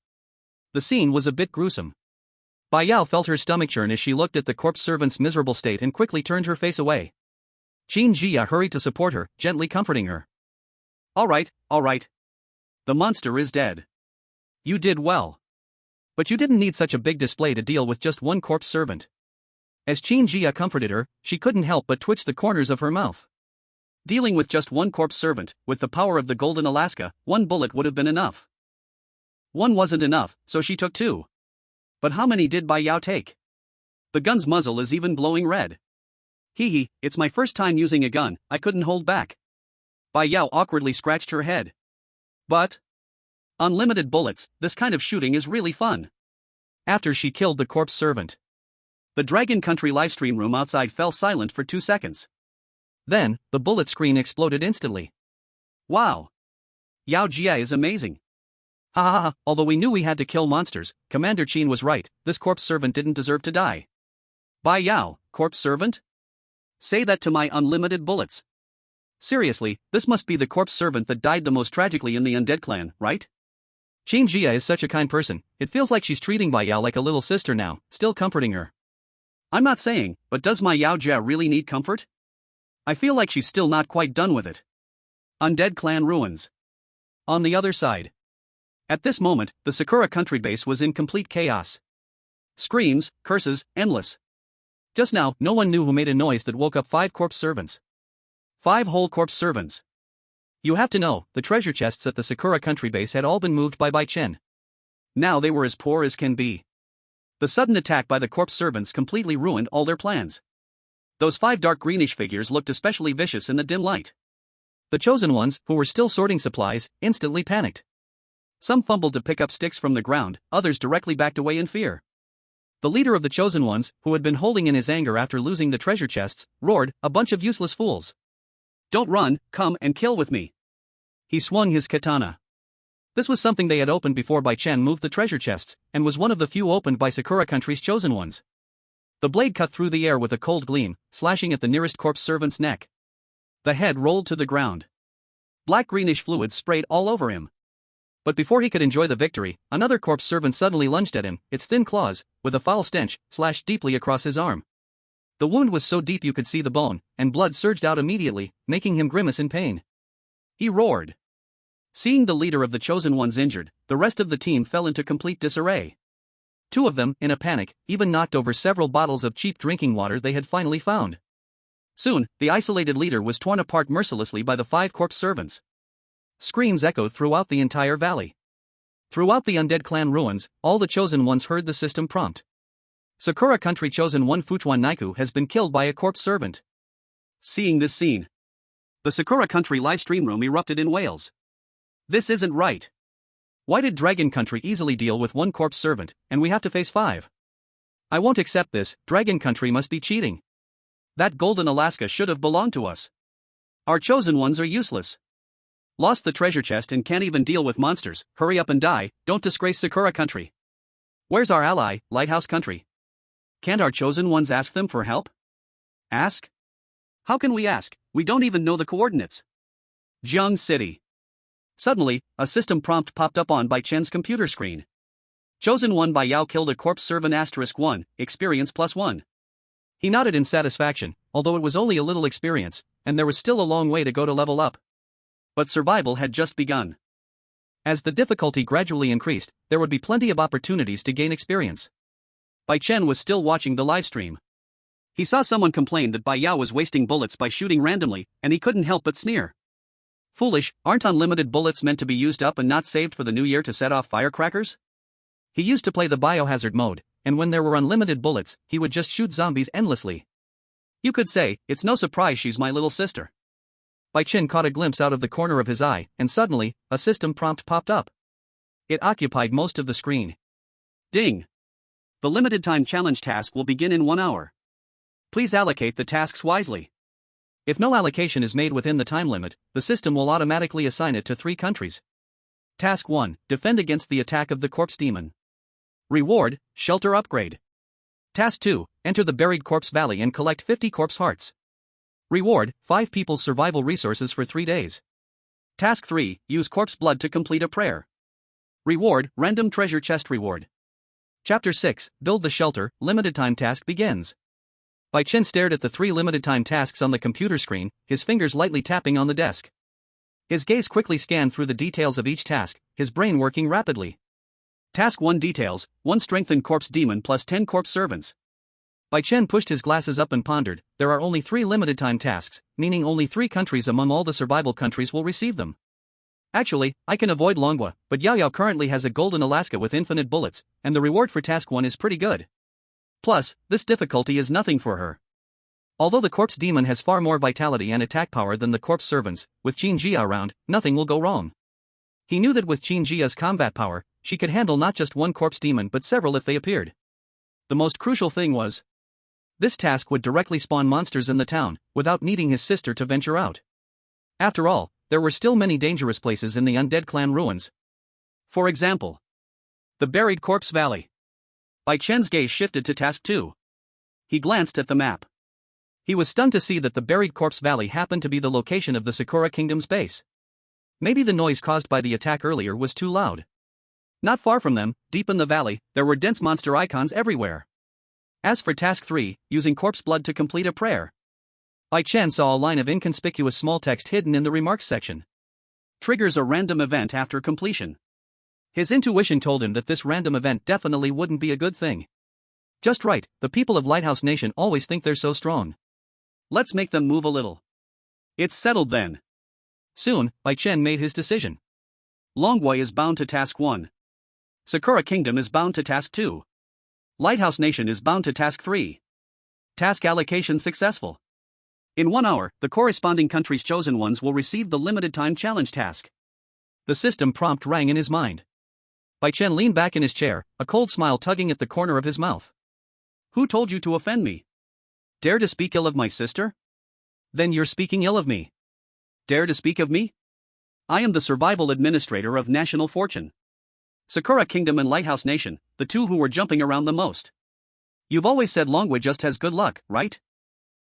The scene was a bit gruesome. Bai Yao felt her stomach churn as she looked at the corpse servant's miserable state and quickly turned her face away. Qin Jia hurried to support her, gently comforting her. All right. The monster is dead. You did well. But you didn't need such a big display to deal with just one corpse servant. As Qin Jia comforted her, she couldn't help but twitch the corners of her mouth. Dealing with just one corpse servant, with the power of the Golden Alaska, one bullet would have been enough. One wasn't enough, so she took two. But how many did Bai Yao take? The gun's muzzle is even glowing red. Hee, it's my first time using a gun, I couldn't hold back. Bai Yao awkwardly scratched her head. But unlimited bullets, this kind of shooting is really fun. After she killed the corpse servant, the Dragon Country livestream room outside fell silent for 2 seconds. Then, the bullet screen exploded instantly. Wow! Yao Jia is amazing. Ha ha ha, although we knew we had to kill monsters, Commander Qin was right, this corpse servant didn't deserve to die. Bai Yao, corpse servant? Say that to my unlimited bullets. Seriously, this must be the corpse servant that died the most tragically in the undead clan, right? Qin Jia is such a kind person, it feels like she's treating Bai Yao like a little sister now, still comforting her. I'm not saying, but does my Yao Jia really need comfort? I feel like she's still not quite done with it. Undead clan ruins. On the other side. At this moment, the Sakura country base was in complete chaos. Screams, curses, endless. Just now, no one knew who made a noise that woke up 5 corpse servants. 5 whole corpse servants. You have to know, the treasure chests at the Sakura country base had all been moved by Bai Chen. Now they were as poor as can be. The sudden attack by the corpse servants completely ruined all their plans. Those 5 dark greenish figures looked especially vicious in the dim light. The chosen ones, who were still sorting supplies, instantly panicked. Some fumbled to pick up sticks from the ground, others directly backed away in fear. The leader of the chosen ones, who had been holding in his anger after losing the treasure chests, roared, "A bunch of useless fools. Don't run, come and kill with me." He swung his katana. This was something they had opened before Bai Chen moved the treasure chests, and was one of the few opened by Sakura Country's chosen ones. The blade cut through the air with a cold gleam, slashing at the nearest corpse servant's neck. The head rolled to the ground. Black-greenish fluid sprayed all over him. But before he could enjoy the victory, another corpse servant suddenly lunged at him, its thin claws, with a foul stench, slashed deeply across his arm. The wound was so deep you could see the bone, and blood surged out immediately, making him grimace in pain. He roared. Seeing the leader of the chosen ones injured, the rest of the team fell into complete disarray. 2 of them, in a panic, even knocked over several bottles of cheap drinking water they had finally found. Soon, the isolated leader was torn apart mercilessly by the 5 corpse servants. Screams echoed throughout the entire valley. Throughout the undead clan ruins, all the chosen ones heard the system prompt. Sakura Country chosen one Fuchuan Naiku has been killed by a corpse servant. Seeing this scene, the Sakura Country livestream room erupted in wails. This isn't right. Why did Dragon Country easily deal with 1 corpse servant, and we have to face 5? I won't accept this, Dragon Country must be cheating. That Golden Alaska should have belonged to us. Our chosen ones are useless. Lost the treasure chest and can't even deal with monsters, hurry up and die, don't disgrace Sakura Country. Where's our ally, Lighthouse Country? Can't our chosen ones ask them for help? Ask? How can we ask? We don't even know the coordinates. Jiang City. Suddenly, a system prompt popped up on Bai Chen's computer screen. Chosen one Bai Yao killed a corpse servant *1, experience +1. He nodded in satisfaction, although it was only a little experience, and there was still a long way to go to level up. But survival had just begun. As the difficulty gradually increased, there would be plenty of opportunities to gain experience. Bai Chen was still watching the livestream. He saw someone complain that Bai Yao was wasting bullets by shooting randomly, and he couldn't help but sneer. Foolish, aren't unlimited bullets meant to be used up and not saved for the new year to set off firecrackers? He used to play the biohazard mode, and when there were unlimited bullets, he would just shoot zombies endlessly. You could say, it's no surprise she's my little sister. Bai Chen caught a glimpse out of the corner of his eye, and suddenly, a system prompt popped up. It occupied most of the screen. Ding! The limited time challenge task will begin in 1 hour. Please allocate the tasks wisely. If no allocation is made within the time limit, the system will automatically assign it to 3 countries. Task 1, defend against the attack of the corpse demon. Reward, shelter upgrade. Task 2, enter the buried corpse valley and collect 50 corpse hearts. Reward, 5 people's survival resources for 3 days. Task 3, use corpse blood to complete a prayer. Reward, random treasure chest reward. Chapter 6, build the shelter, limited time task begins. Bai Chen stared at the 3 limited time tasks on the computer screen, his fingers lightly tapping on the desk. His gaze quickly scanned through the details of each task, his brain working rapidly. Task 1 details, 1 strengthened corpse demon plus 10 corpse servants. Bai Chen pushed his glasses up and pondered, there are only 3 limited time tasks, meaning only 3 countries among all the survival countries will receive them. Actually, I can avoid Longwa, but Yao Yao currently has a golden Alaska with infinite bullets, and the reward for task 1 is pretty good. Plus, this difficulty is nothing for her. Although the corpse demon has far more vitality and attack power than the corpse servants, with Qin Jia around, nothing will go wrong. He knew that with Qin Jia's combat power, she could handle not just one corpse demon but several if they appeared. The most crucial thing was, this task would directly spawn monsters in the town, without needing his sister to venture out. After all, there were still many dangerous places in the undead clan ruins. For example, the buried corpse valley. Bai Chen's gaze shifted to task 2. He glanced at the map. He was stunned to see that the buried corpse valley happened to be the location of the Sakura Kingdom's base. Maybe the noise caused by the attack earlier was too loud. Not far from them, deep in the valley, there were dense monster icons everywhere. As for task 3, using corpse blood to complete a prayer, Bai Chen saw a line of inconspicuous small text hidden in the remarks section. Triggers a random event after completion. His intuition told him that this random event definitely wouldn't be a good thing. Just right, the people of Lighthouse Nation always think they're so strong. Let's make them move a little. It's settled then. Soon, Bai Chen made his decision. Longwei is bound to task 1. Sakura Kingdom is bound to task 2. Lighthouse Nation is bound to task 3. Task allocation successful. In 1 hour, the corresponding country's chosen ones will receive the limited time challenge task. The system prompt rang in his mind. Bai Chen leaned back in his chair, a cold smile tugging at the corner of his mouth. Who told you to offend me? Dare to speak ill of my sister? Then you're speaking ill of me. Dare to speak of me? I am the survival administrator of National Fortune. Sakura Kingdom and Lighthouse Nation, the 2 who were jumping around the most. You've always said Longwei just has good luck, right?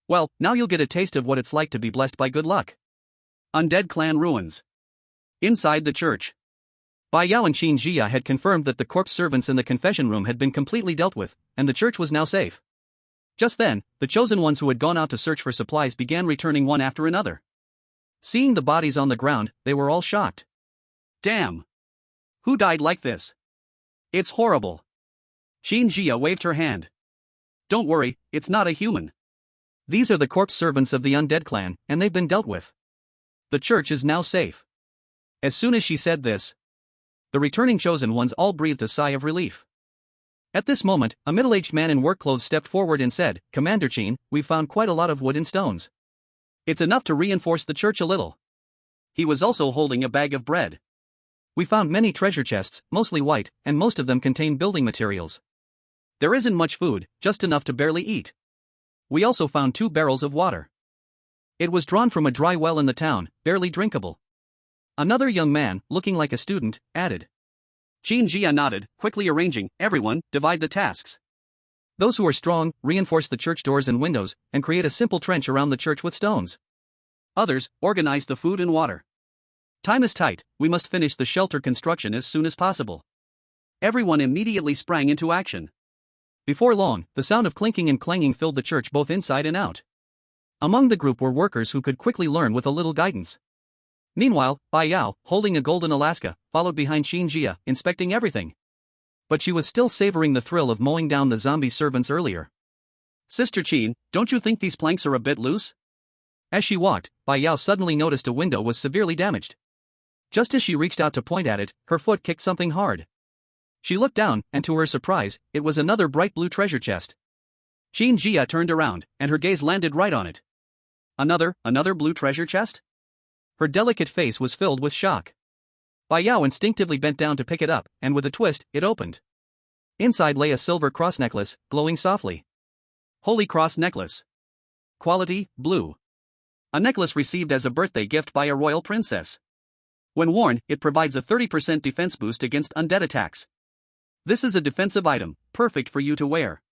Well, now you'll get a taste of what it's like to be blessed by good luck. Undead clan ruins. Inside the church, Bai Yao and Qin Jia had confirmed that the corpse servants in the confession room had been completely dealt with, and the church was now safe. Just then, the chosen ones who had gone out to search for supplies began returning one after another. Seeing the bodies on the ground, they were all shocked. Damn! Who died like this? It's horrible. Qin Jia waved her hand. Don't worry, it's not a human. These are the corpse servants of the undead clan, and they've been dealt with. The church is now safe. As soon as she said this, the returning chosen ones all breathed a sigh of relief. At this moment, a middle-aged man in work clothes stepped forward and said, Commander Qin, we've found quite a lot of wood and stones. It's enough to reinforce the church a little. He was also holding a bag of bread. We found many treasure chests, mostly white, and most of them contain building materials. There isn't much food, just enough to barely eat. We also found 2 barrels of water. It was drawn from a dry well in the town, barely drinkable. Another young man, looking like a student, added. Qin Jia nodded, quickly arranging, everyone, divide the tasks. Those who are strong, reinforce the church doors and windows, and create a simple trench around the church with stones. Others, organize the food and water. Time is tight, we must finish the shelter construction as soon as possible. Everyone immediately sprang into action. Before long, the sound of clinking and clanging filled the church both inside and out. Among the group were workers who could quickly learn with a little guidance. Meanwhile, Bai Yao, holding a golden Alaska, followed behind Qin Jia, inspecting everything. But she was still savoring the thrill of mowing down the zombie servants earlier. Sister Qin, don't you think these planks are a bit loose? As she walked, Bai Yao suddenly noticed a window was severely damaged. Just as she reached out to point at it, her foot kicked something hard. She looked down, and to her surprise, it was another bright blue treasure chest. Qin Jia turned around, and her gaze landed right on it. Another blue treasure chest? Her delicate face was filled with shock. Bai Yao instinctively bent down to pick it up, and with a twist, it opened. Inside lay a silver cross necklace, glowing softly. Holy Cross necklace. Quality, blue. A necklace received as a birthday gift by a royal princess. When worn, it provides a 30% defense boost against undead attacks. This is a defensive item, perfect for you to wear.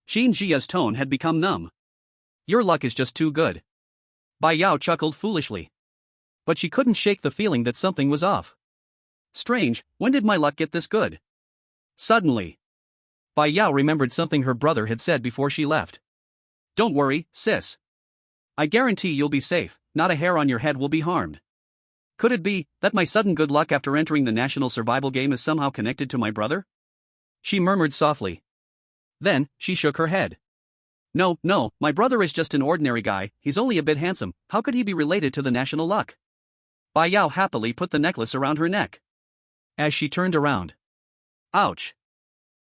Qin Jia's tone had become numb. Your luck is just too good. Bai Yao chuckled foolishly. But she couldn't shake the feeling that something was off. Strange, when did my luck get this good? Suddenly, Bai Yao remembered something her brother had said before she left. Don't worry, sis. I guarantee you'll be safe, not a hair on your head will be harmed. Could it be that my sudden good luck after entering the national survival game is somehow connected to my brother? She murmured softly. Then, she shook her head. No, no, my brother is just an ordinary guy, he's only a bit handsome, how could he be related to the national luck? Bai Yao happily put the necklace around her neck. As she turned around. Ouch!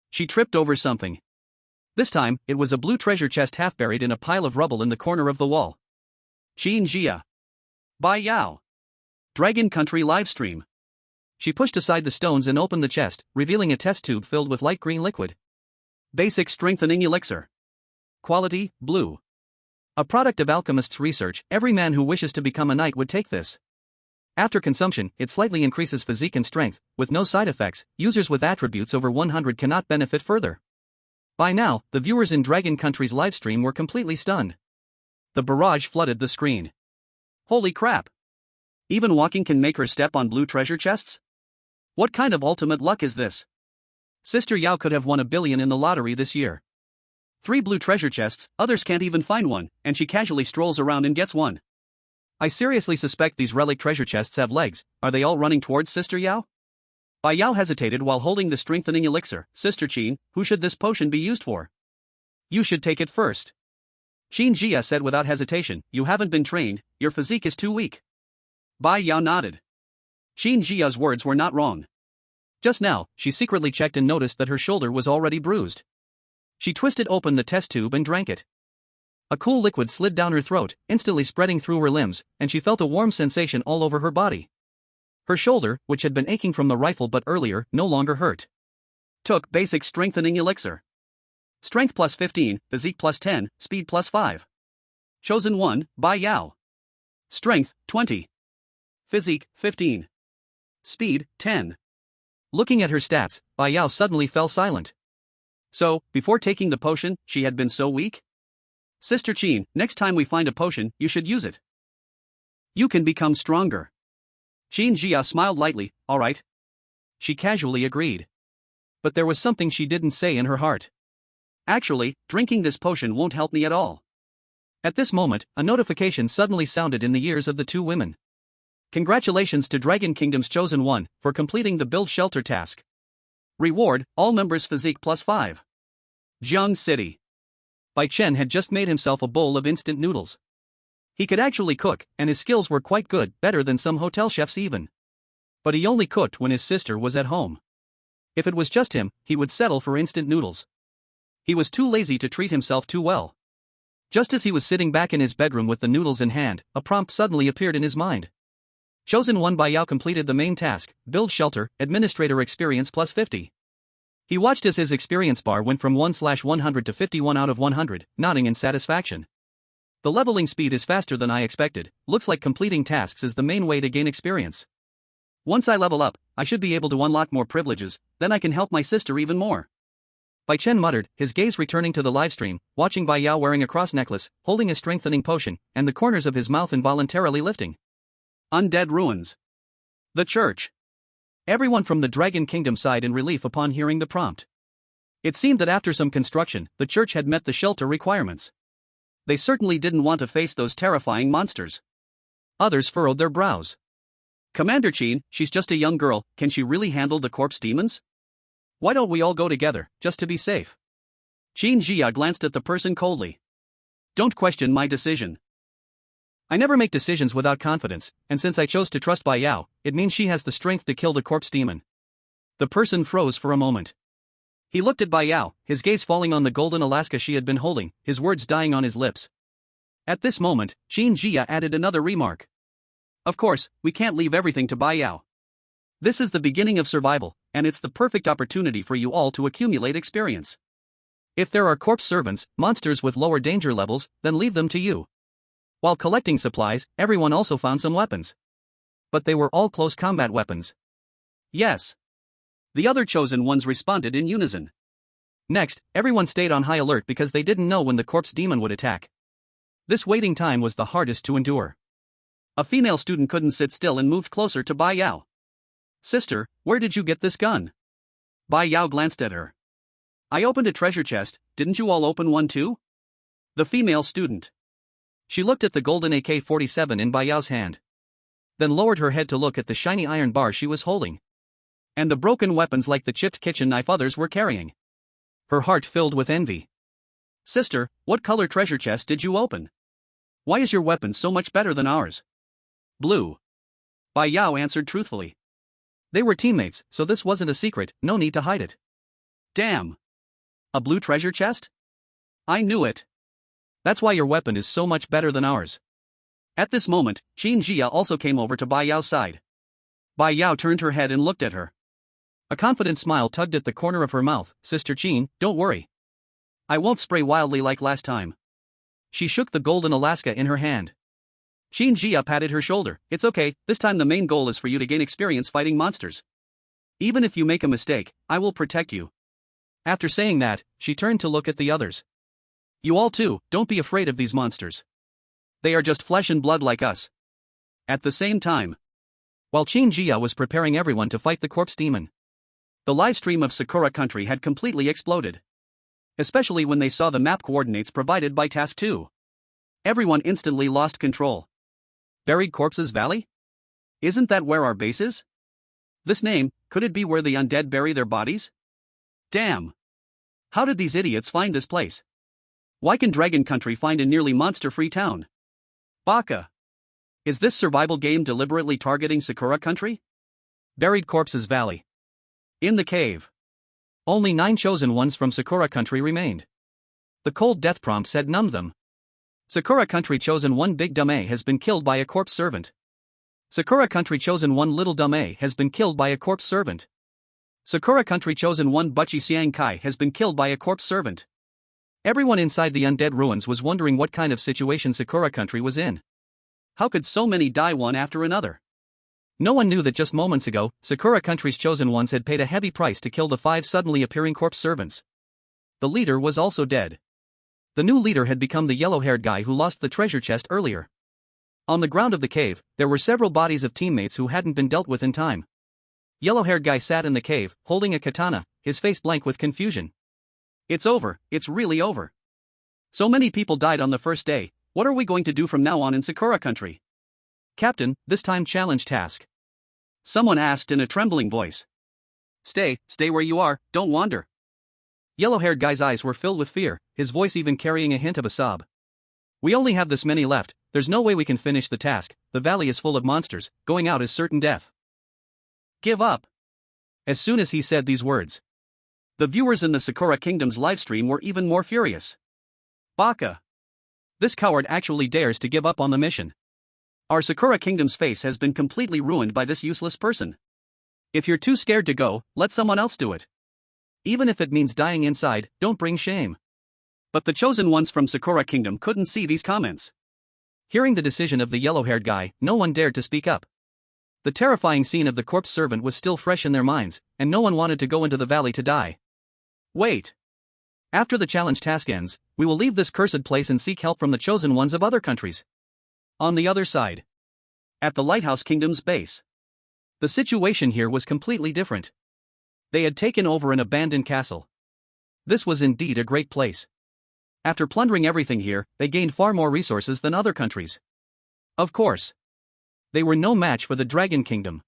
She tripped over something. This time, it was a blue treasure chest half buried in a pile of rubble in the corner of the wall. Xin Jia. Bai Yao. Dragon Country livestream. She pushed aside the stones and opened the chest, revealing a test tube filled with light green liquid. Basic strengthening elixir. Quality, blue. A product of alchemist's research, every man who wishes to become a knight would take this. After consumption, it slightly increases physique and strength, with no side effects. Users with attributes over 100 cannot benefit further. By now, the viewers in Dragon Country's livestream were completely stunned. The barrage flooded the screen. Holy crap! Even walking can make her step on blue treasure chests? What kind of ultimate luck is this? Sister Yao could have won $1 billion in the lottery this year. 3 blue treasure chests, others can't even find one, and she casually strolls around and gets one. I seriously suspect these relic treasure chests have legs. Are they all running towards Sister Yao? Bai Yao hesitated while holding the strengthening elixir. Sister Qin, who should this potion be used for? You should take it first. Xin Jia said without hesitation. You haven't been trained, your physique is too weak. Bai Yao nodded. Xin Jia's words were not wrong. Just now, she secretly checked and noticed that her shoulder was already bruised. She twisted open the test tube and drank it. A cool liquid slid down her throat, instantly spreading through her limbs, and she felt a warm sensation all over her body. Her shoulder, which had been aching from the rifle but earlier, no longer hurt. Took basic strengthening elixir. Strength plus 15, physique plus 10, speed plus 5. Chosen 1, Bai Yao. Strength, 20. Physique, 15. Speed, 10. Looking at her stats, Bai Yao suddenly fell silent. So, before taking the potion, she had been so weak? Sister Qin, next time we find a potion, you should use it. You can become stronger. Xin Jia smiled lightly. Alright. She casually agreed. But there was something she didn't say in her heart. Actually, drinking this potion won't help me at all. At this moment, a notification suddenly sounded in the ears of the two women. Congratulations to Dragon Kingdom's Chosen One for completing the build shelter task. Reward, all members physique plus 5. Jiang City. Bai Chen had just made himself a bowl of instant noodles. He could actually cook, and his skills were quite good, better than some hotel chefs even. But he only cooked when his sister was at home. If it was just him, he would settle for instant noodles. He was too lazy to treat himself too well. Just as he was sitting back in his bedroom with the noodles in hand, a prompt suddenly appeared in his mind. Chosen 1 Bai Yao completed the main task, build shelter, administrator experience plus 50. He watched as his experience bar went from 1/100 to 51 out of 100, nodding in satisfaction. The leveling speed is faster than I expected. Looks like completing tasks is the main way to gain experience. Once I level up, I should be able to unlock more privileges, then I can help my sister even more. Bai Chen muttered, his gaze returning to the livestream, watching Bai Yao wearing a cross necklace, holding a strengthening potion, and the corners of his mouth involuntarily lifting. Undead ruins. The church. Everyone from the Dragon Kingdom sighed in relief upon hearing the prompt. It seemed that after some construction, the church had met the shelter requirements. They certainly didn't want to face those terrifying monsters. Others furrowed their brows. Commander Qin, she's just a young girl, can she really handle the corpse demons? Why don't we all go together, just to be safe? Xin Jia glanced at the person coldly. Don't question my decision. I never make decisions without confidence, and since I chose to trust Bai Yao, it means she has the strength to kill the corpse demon. The person froze for a moment. He looked at Bai Yao, his gaze falling on the golden Alaska she had been holding, his words dying on his lips. At this moment, Xin Jia added another remark. Of course, we can't leave everything to Bai Yao. This is the beginning of survival, and it's the perfect opportunity for you all to accumulate experience. If there are corpse servants, monsters with lower danger levels, then leave them to you. While collecting supplies, everyone also found some weapons. But they were all close combat weapons. Yes. The other chosen ones responded in unison. Next, everyone stayed on high alert because they didn't know when the corpse demon would attack. This waiting time was the hardest to endure. A female student couldn't sit still and moved closer to Bai Yao. Sister, where did you get this gun? Bai Yao glanced at her. I opened a treasure chest, didn't you all open one too? The female student. She looked at the golden AK-47 in Bai Yao's hand. Then lowered her head to look at the shiny iron bar she was holding. And the broken weapons like the chipped kitchen knife others were carrying. Her heart filled with envy. Sister, what color treasure chest did you open? Why is your weapon so much better than ours? Blue. Bai Yao answered truthfully. They were teammates, so this wasn't a secret, no need to hide it. Damn. A blue treasure chest? I knew it. That's why your weapon is so much better than ours. At this moment, Qin Jia also came over to Bai Yao's side. Bai Yao turned her head and looked at her. A confident smile tugged at the corner of her mouth. Sister Qin, don't worry. I won't spray wildly like last time. She shook the golden Alaska in her hand. Qin Jia patted her shoulder. It's okay, this time the main goal is for you to gain experience fighting monsters. Even if you make a mistake, I will protect you. After saying that, she turned to look at the others. You all too, don't be afraid of these monsters. They are just flesh and blood like us. At the same time, while Qin Jia was preparing everyone to fight the corpse demon, the live stream of Sakura Country had completely exploded. Especially when they saw the map coordinates provided by Task 2. Everyone instantly lost control. Buried Corpses Valley? Isn't that where our base is? This name, could it be where the undead bury their bodies? Damn! How did these idiots find this place? Why can Dragon Country find a nearly monster-free town? Baka! Is this survival game deliberately targeting Sakura Country? Buried Corpses Valley. In the cave. Only 9 chosen ones from Sakura Country remained. The cold death prompts had numbed them. Sakura Country chosen one Big Dumb has been killed by a corpse servant. Sakura Country chosen one Little Dumb has been killed by a corpse servant. Sakura Country chosen one Butchie Siang Kai has been killed by a corpse servant. Everyone inside the undead ruins was wondering what kind of situation Sakura Country was in. How could so many die one after another? No one knew that just moments ago, Sakura Country's chosen ones had paid a heavy price to kill the 5 suddenly appearing corpse servants. The leader was also dead. The new leader had become the yellow-haired guy who lost the treasure chest earlier. On the ground of the cave, there were several bodies of teammates who hadn't been dealt with in time. Yellow-haired guy sat in the cave, holding a katana, his face blank with confusion. It's over, it's really over. So many people died on the first day, what are we going to do from now on in Sakura Country? Captain, this time challenge task. Someone asked in a trembling voice. Stay where you are, don't wander. Yellow-haired guy's eyes were filled with fear, his voice even carrying a hint of a sob. We only have this many left, there's no way we can finish the task, the valley is full of monsters, going out is certain death. Give up. As soon as he said these words, the viewers in the Sakura Kingdom's livestream were even more furious. Baka! This coward actually dares to give up on the mission. Our Sakura Kingdom's face has been completely ruined by this useless person. If you're too scared to go, let someone else do it. Even if it means dying inside, don't bring shame. But the chosen ones from Sakura Kingdom couldn't see these comments. Hearing the decision of the yellow-haired guy, no one dared to speak up. The terrifying scene of the corpse servant was still fresh in their minds, and no one wanted to go into the valley to die. Wait. After the challenge task ends, we will leave this cursed place and seek help from the chosen ones of other countries. On the other side. At the Lighthouse Kingdom's base. The situation here was completely different. They had taken over an abandoned castle. This was indeed a great place. After plundering everything here, they gained far more resources than other countries. Of course. They were no match for the Dragon Kingdom.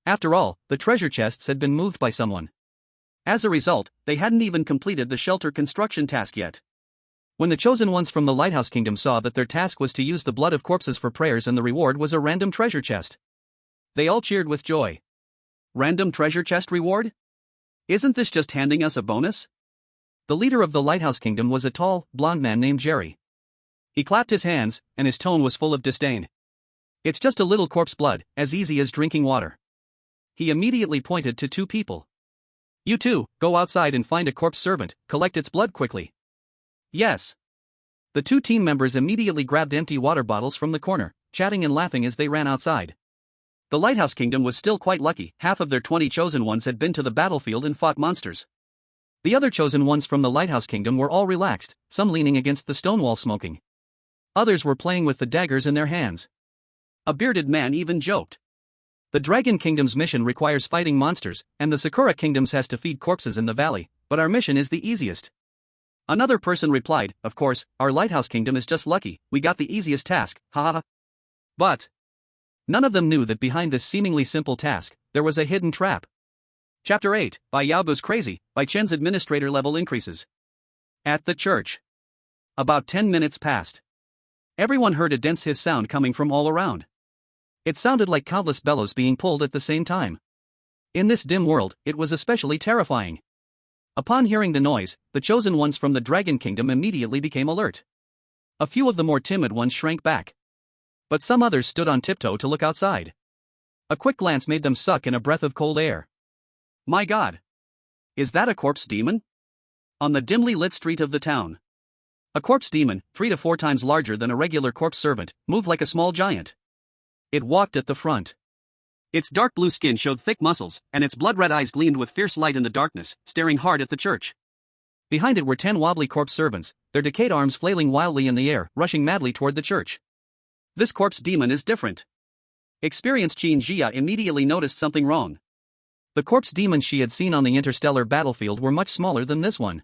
After all, the treasure chests had been moved by someone. As a result, they hadn't even completed the shelter construction task yet. When the chosen ones from the Lighthouse Kingdom saw that their task was to use the blood of corpses for prayers and the reward was a random treasure chest, they all cheered with joy. Random treasure chest reward? Isn't this just handing us a bonus? The leader of the Lighthouse Kingdom was a tall, blonde man named Jerry. He clapped his hands, and his tone was full of disdain. It's just a little corpse blood, as easy as drinking water. He immediately pointed to 2 people. You two, go outside and find a corpse servant, collect its blood quickly. Yes. The 2 team members immediately grabbed empty water bottles from the corner, chatting and laughing as they ran outside. The Lighthouse Kingdom was still quite lucky, half of their 20 chosen ones had been to the battlefield and fought monsters. The other chosen ones from the Lighthouse Kingdom were all relaxed, some leaning against the stone wall smoking. Others were playing with the daggers in their hands. A bearded man even joked. The Dragon Kingdom's mission requires fighting monsters, and the Sakura Kingdom's has to feed corpses in the valley, but our mission is the easiest. Another person replied, of course, our Lighthouse Kingdom is just lucky, we got the easiest task, haha. But none of them knew that behind this seemingly simple task, there was a hidden trap. Chapter 8, Bai Yao goes crazy, Bai Chen's administrator level increases. At the church. About 10 minutes passed. Everyone heard a dense hiss sound coming from all around. It sounded like countless bellows being pulled at the same time. In this dim world, it was especially terrifying. Upon hearing the noise, the chosen ones from the Dragon Kingdom immediately became alert. A few of the more timid ones shrank back. But some others stood on tiptoe to look outside. A quick glance made them suck in a breath of cold air. My God! Is that a corpse demon? On the dimly lit street of the town. A corpse demon, 3 to 4 times larger than a regular corpse servant, moved like a small giant. It walked at the front. Its dark blue skin showed thick muscles, and its blood-red eyes gleamed with fierce light in the darkness, staring hard at the church. Behind it were 10 wobbly corpse servants, their decayed arms flailing wildly in the air, rushing madly toward the church. This corpse demon is different. Experienced Qin Jia immediately noticed something wrong. The corpse demons she had seen on the interstellar battlefield were much smaller than this one.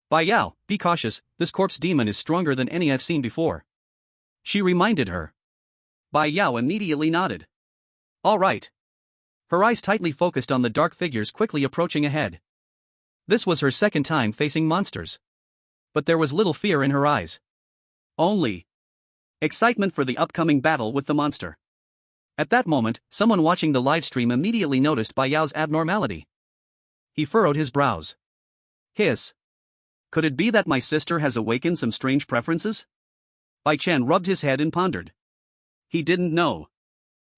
Bai Yao, be cautious, this corpse demon is stronger than any I've seen before. She reminded her. Bai Yao immediately nodded. All right. Her eyes tightly focused on the dark figures quickly approaching ahead. This was her second time facing monsters. But there was little fear in her eyes. Only excitement for the upcoming battle with the monster. At that moment, someone watching the live stream immediately noticed Bai Yao's abnormality. He furrowed his brows. Hiss. Could it be that my sister has awakened some strange preferences? Bai Chen rubbed his head and pondered. He didn't know.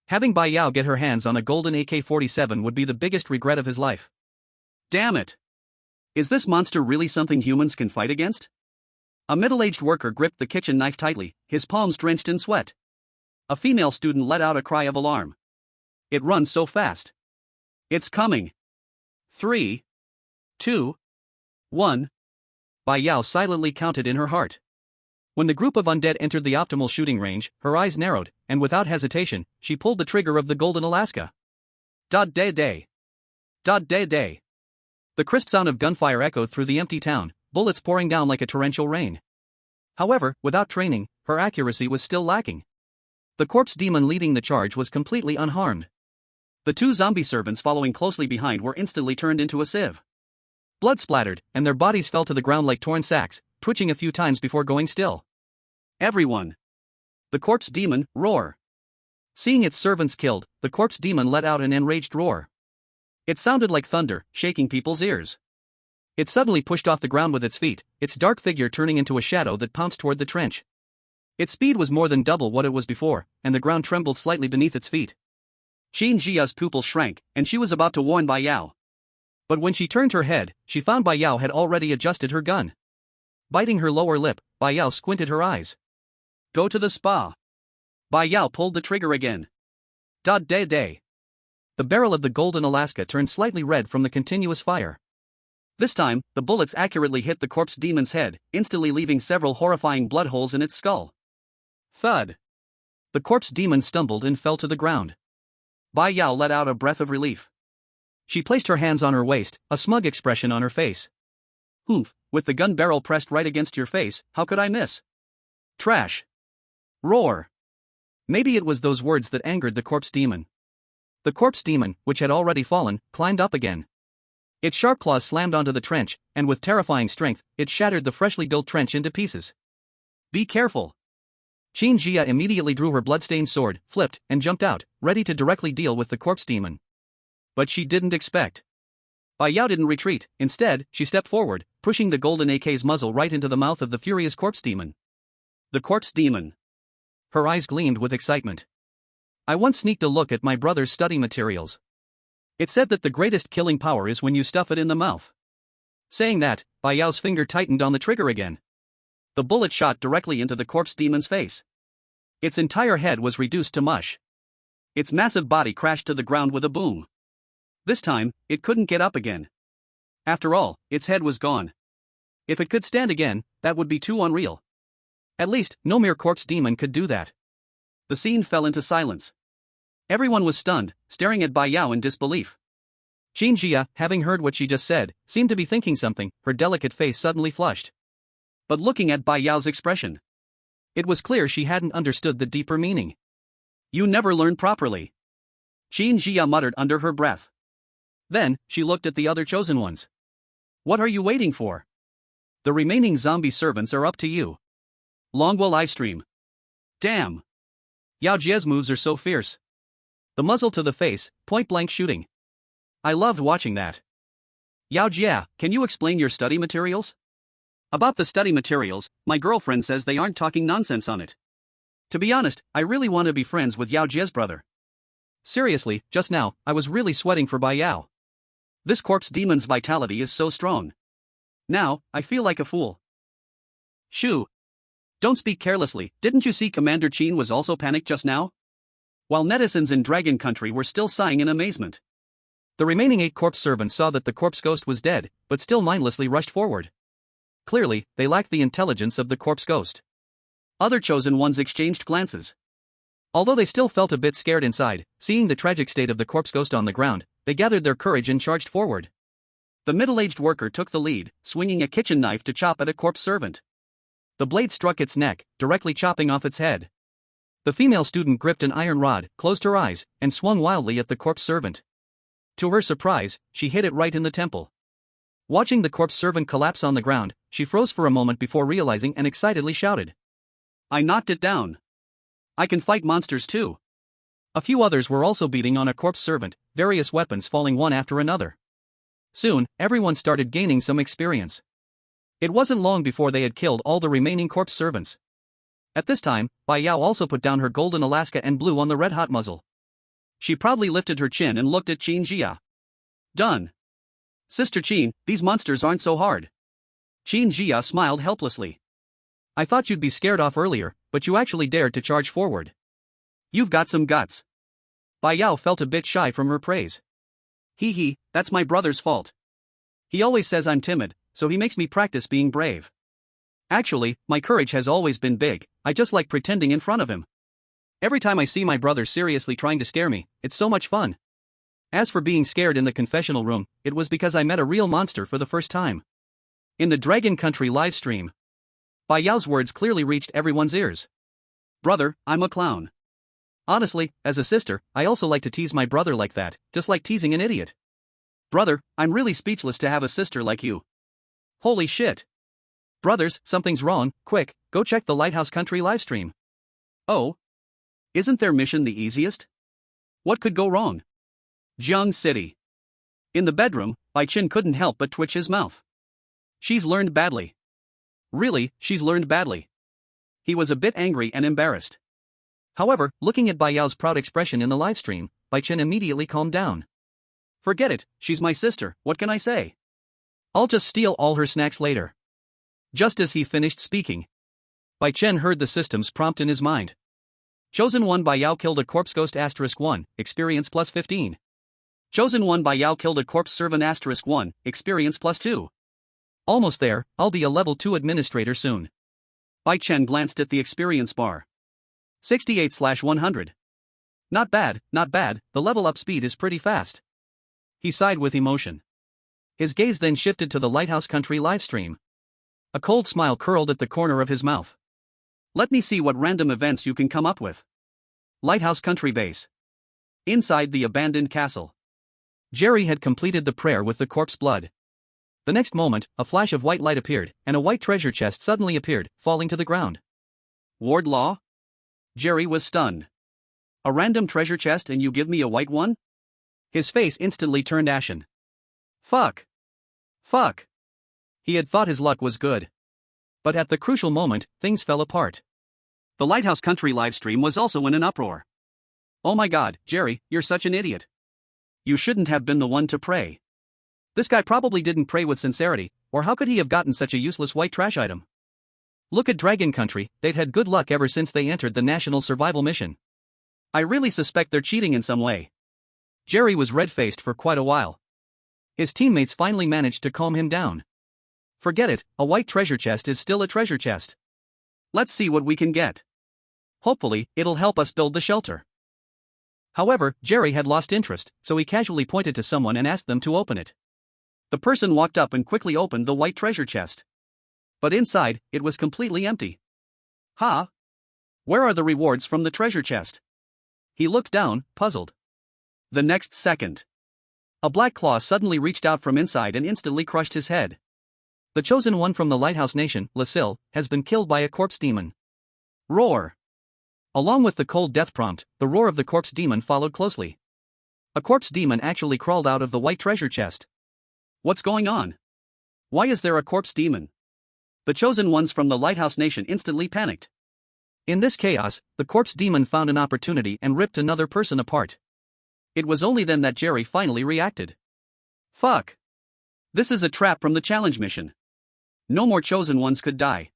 Having Bai Yao get her hands on a golden AK-47 would be the biggest regret of his life. Damn it! Is this monster really something humans can fight against? A middle-aged worker gripped the kitchen knife tightly, his palms drenched in sweat. A female student let out a cry of alarm. It runs so fast. It's coming. 3, 2, 1. Bai Yao silently counted in her heart. When the group of undead entered the optimal shooting range, her eyes narrowed, and without hesitation, she pulled the trigger of the Golden Alaska. Dod-day-day. Dod-day-day. The crisp sound of gunfire echoed through the empty town, bullets pouring down like a torrential rain. However, without training, her accuracy was still lacking. The corpse demon leading the charge was completely unharmed. The 2 zombie servants following closely behind were instantly turned into a sieve. Blood splattered, and their bodies fell to the ground like torn sacks, twitching a few times before going still. Everyone! The corpse demon, roar! Seeing its servants killed, the corpse demon let out an enraged roar. It sounded like thunder, shaking people's ears. It suddenly pushed off the ground with its feet, its dark figure turning into a shadow that pounced toward the trench. Its speed was more than double what it was before, and the ground trembled slightly beneath its feet. Qin Jia's pupil shrank, and she was about to warn Bai Yao. But when she turned her head, she found Bai Yao had already adjusted her gun. Biting her lower lip, Bai Yao squinted her eyes. Go to the spa. Bai Yao pulled the trigger again. Dod-day-day. The barrel of the Golden Alaska turned slightly red from the continuous fire. This time, the bullets accurately hit the corpse demon's head, instantly leaving several horrifying blood holes in its skull. Thud. The corpse demon stumbled and fell to the ground. Bai Yao let out a breath of relief. She placed her hands on her waist, a smug expression on her face. Humph, with the gun barrel pressed right against your face, how could I miss? Trash. Roar. Maybe it was those words that angered the corpse demon. The corpse demon, which had already fallen, climbed up again. Its sharp claws slammed onto the trench, and with terrifying strength, it shattered the freshly built trench into pieces. Be careful. Qin Jia immediately drew her bloodstained sword, flipped, and jumped out, ready to directly deal with the corpse demon. But she didn't expect. Bai Yao didn't retreat, instead, she stepped forward, pushing the golden AK's muzzle right into the mouth of the furious corpse demon. The corpse demon. Her eyes gleamed with excitement. I once sneaked a look at my brother's study materials. It said that the greatest killing power is when you stuff it in the mouth. Saying that, Bai Yao's finger tightened on the trigger again. The bullet shot directly into the corpse demon's face. Its entire head was reduced to mush. Its massive body crashed to the ground with a boom. This time, it couldn't get up again. After all, its head was gone. If it could stand again, that would be too unreal. At least, no mere corpse demon could do that. The scene fell into silence. Everyone was stunned, staring at Bai Yao in disbelief. Qin Jia, having heard what she just said, seemed to be thinking something, her delicate face suddenly flushed. But looking at Bai Yao's expression, it was clear she hadn't understood the deeper meaning. You never learn properly. Qin Jia muttered under her breath. Then, she looked at the other chosen ones. What are you waiting for? The remaining zombie servants are up to you. Longwa livestream. Damn. Yao Jie's moves are so fierce. The muzzle to the face, point-blank shooting. I loved watching that. Yao Jie, can you explain your study materials? About the study materials, my girlfriend says they aren't talking nonsense on it. To be honest, I really want to be friends with Yao Jie's brother. Seriously, just now, I was really sweating for Bai Yao. This corpse demon's vitality is so strong. Now, I feel like a fool. Shoo. Don't speak carelessly, didn't you see Commander Qin was also panicked just now? While netizens in Dragon Country were still sighing in amazement. The remaining 8 corpse servants saw that the corpse ghost was dead, but still mindlessly rushed forward. Clearly, they lacked the intelligence of the corpse ghost. Other chosen ones exchanged glances. Although they still felt a bit scared inside, seeing the tragic state of the corpse ghost on the ground, they gathered their courage and charged forward. The middle-aged worker took the lead, swinging a kitchen knife to chop at a corpse servant. The blade struck its neck, directly chopping off its head. The female student gripped an iron rod, closed her eyes, and swung wildly at the corpse servant. To her surprise, she hit it right in the temple. Watching the corpse servant collapse on the ground, she froze for a moment before realizing and excitedly shouted. I knocked it down. I can fight monsters too. A few others were also beating on a corpse servant, various weapons falling one after another. Soon, everyone started gaining some experience. It wasn't long before they had killed all the remaining corpse servants. At this time, Bai Yao also put down her golden Alaska and blew on the red-hot muzzle. She proudly lifted her chin and looked at Qin Jia. Done. Sister Qin, these monsters aren't so hard. Qin Jia smiled helplessly. I thought you'd be scared off earlier, but you actually dared to charge forward. You've got some guts. Bai Yao felt a bit shy from her praise. Hee, that's my brother's fault. He always says I'm timid, so he makes me practice being brave. Actually, my courage has always been big, I just like pretending in front of him. Every time I see my brother seriously trying to scare me, it's so much fun. As for being scared in the confessional room, it was because I met a real monster for the first time. In the Dragon Country livestream, Bai Yao's words clearly reached everyone's ears. Brother, I'm a clown. Honestly, as a sister, I also like to tease my brother like that, just like teasing an idiot. Brother, I'm really speechless to have a sister like you. Holy shit. Brothers, something's wrong, quick, go check the Lighthouse Country livestream. Oh? Isn't their mission the easiest? What could go wrong? Jiang City. In the bedroom, Bai Chen couldn't help but twitch his mouth. She's learned badly. Really, she's learned badly. He was a bit angry and embarrassed. However, looking at Bai Yao's proud expression in the livestream, Bai Chen immediately calmed down. Forget it, she's my sister, what can I say? I'll just steal all her snacks later. Just as he finished speaking, Bai Chen heard the system's prompt in his mind. Chosen 1 Bai Yao killed a corpse ghost *1, experience plus 15. Chosen 1 Bai Yao killed a corpse servant *1, experience plus 2. Almost there, I'll be a level 2 administrator soon. Bai Chen glanced at the experience bar. 68/100. Not bad, the level up speed is pretty fast. He sighed with emotion. His gaze then shifted to the Lighthouse Country livestream. A cold smile curled at the corner of his mouth. Let me see what random events you can come up with. Lighthouse Country base. Inside the abandoned castle. Jerry had completed the prayer with the corpse blood. The next moment, a flash of white light appeared, and a white treasure chest suddenly appeared, falling to the ground. Ward Law? Jerry was stunned. A random treasure chest and you give me a white one? His face instantly turned ashen. Fuck. He had thought his luck was good. But at the crucial moment, things fell apart. The Lighthouse Country livestream was also in an uproar. Oh my god, Jerry, you're such an idiot. You shouldn't have been the one to pray. This guy probably didn't pray with sincerity, or how could he have gotten such a useless white trash item? Look at Dragon Country, they've had good luck ever since they entered the National Survival Mission. I really suspect they're cheating in some way. Jerry was red-faced for quite a while. His teammates finally managed to calm him down. Forget it, a white treasure chest is still a treasure chest. Let's see what we can get. Hopefully, it'll help us build the shelter. However, Jerry had lost interest, so he casually pointed to someone and asked them to open it. The person walked up and quickly opened the white treasure chest. But inside, it was completely empty. Huh? Where are the rewards from the treasure chest? He looked down, puzzled. The next second, a black claw suddenly reached out from inside and instantly crushed his head. The chosen one from the lighthouse nation, Lasil, has been killed by a corpse demon. Roar! Along with the cold death prompt, the roar of the corpse demon followed closely. A corpse demon actually crawled out of the white treasure chest. What's going on? Why is there a corpse demon? The chosen ones from the lighthouse nation instantly panicked. In this chaos, the corpse demon found an opportunity and ripped another person apart. It was only then that Jerry finally reacted. Fuck! This is a trap from the challenge mission. No more chosen ones could die.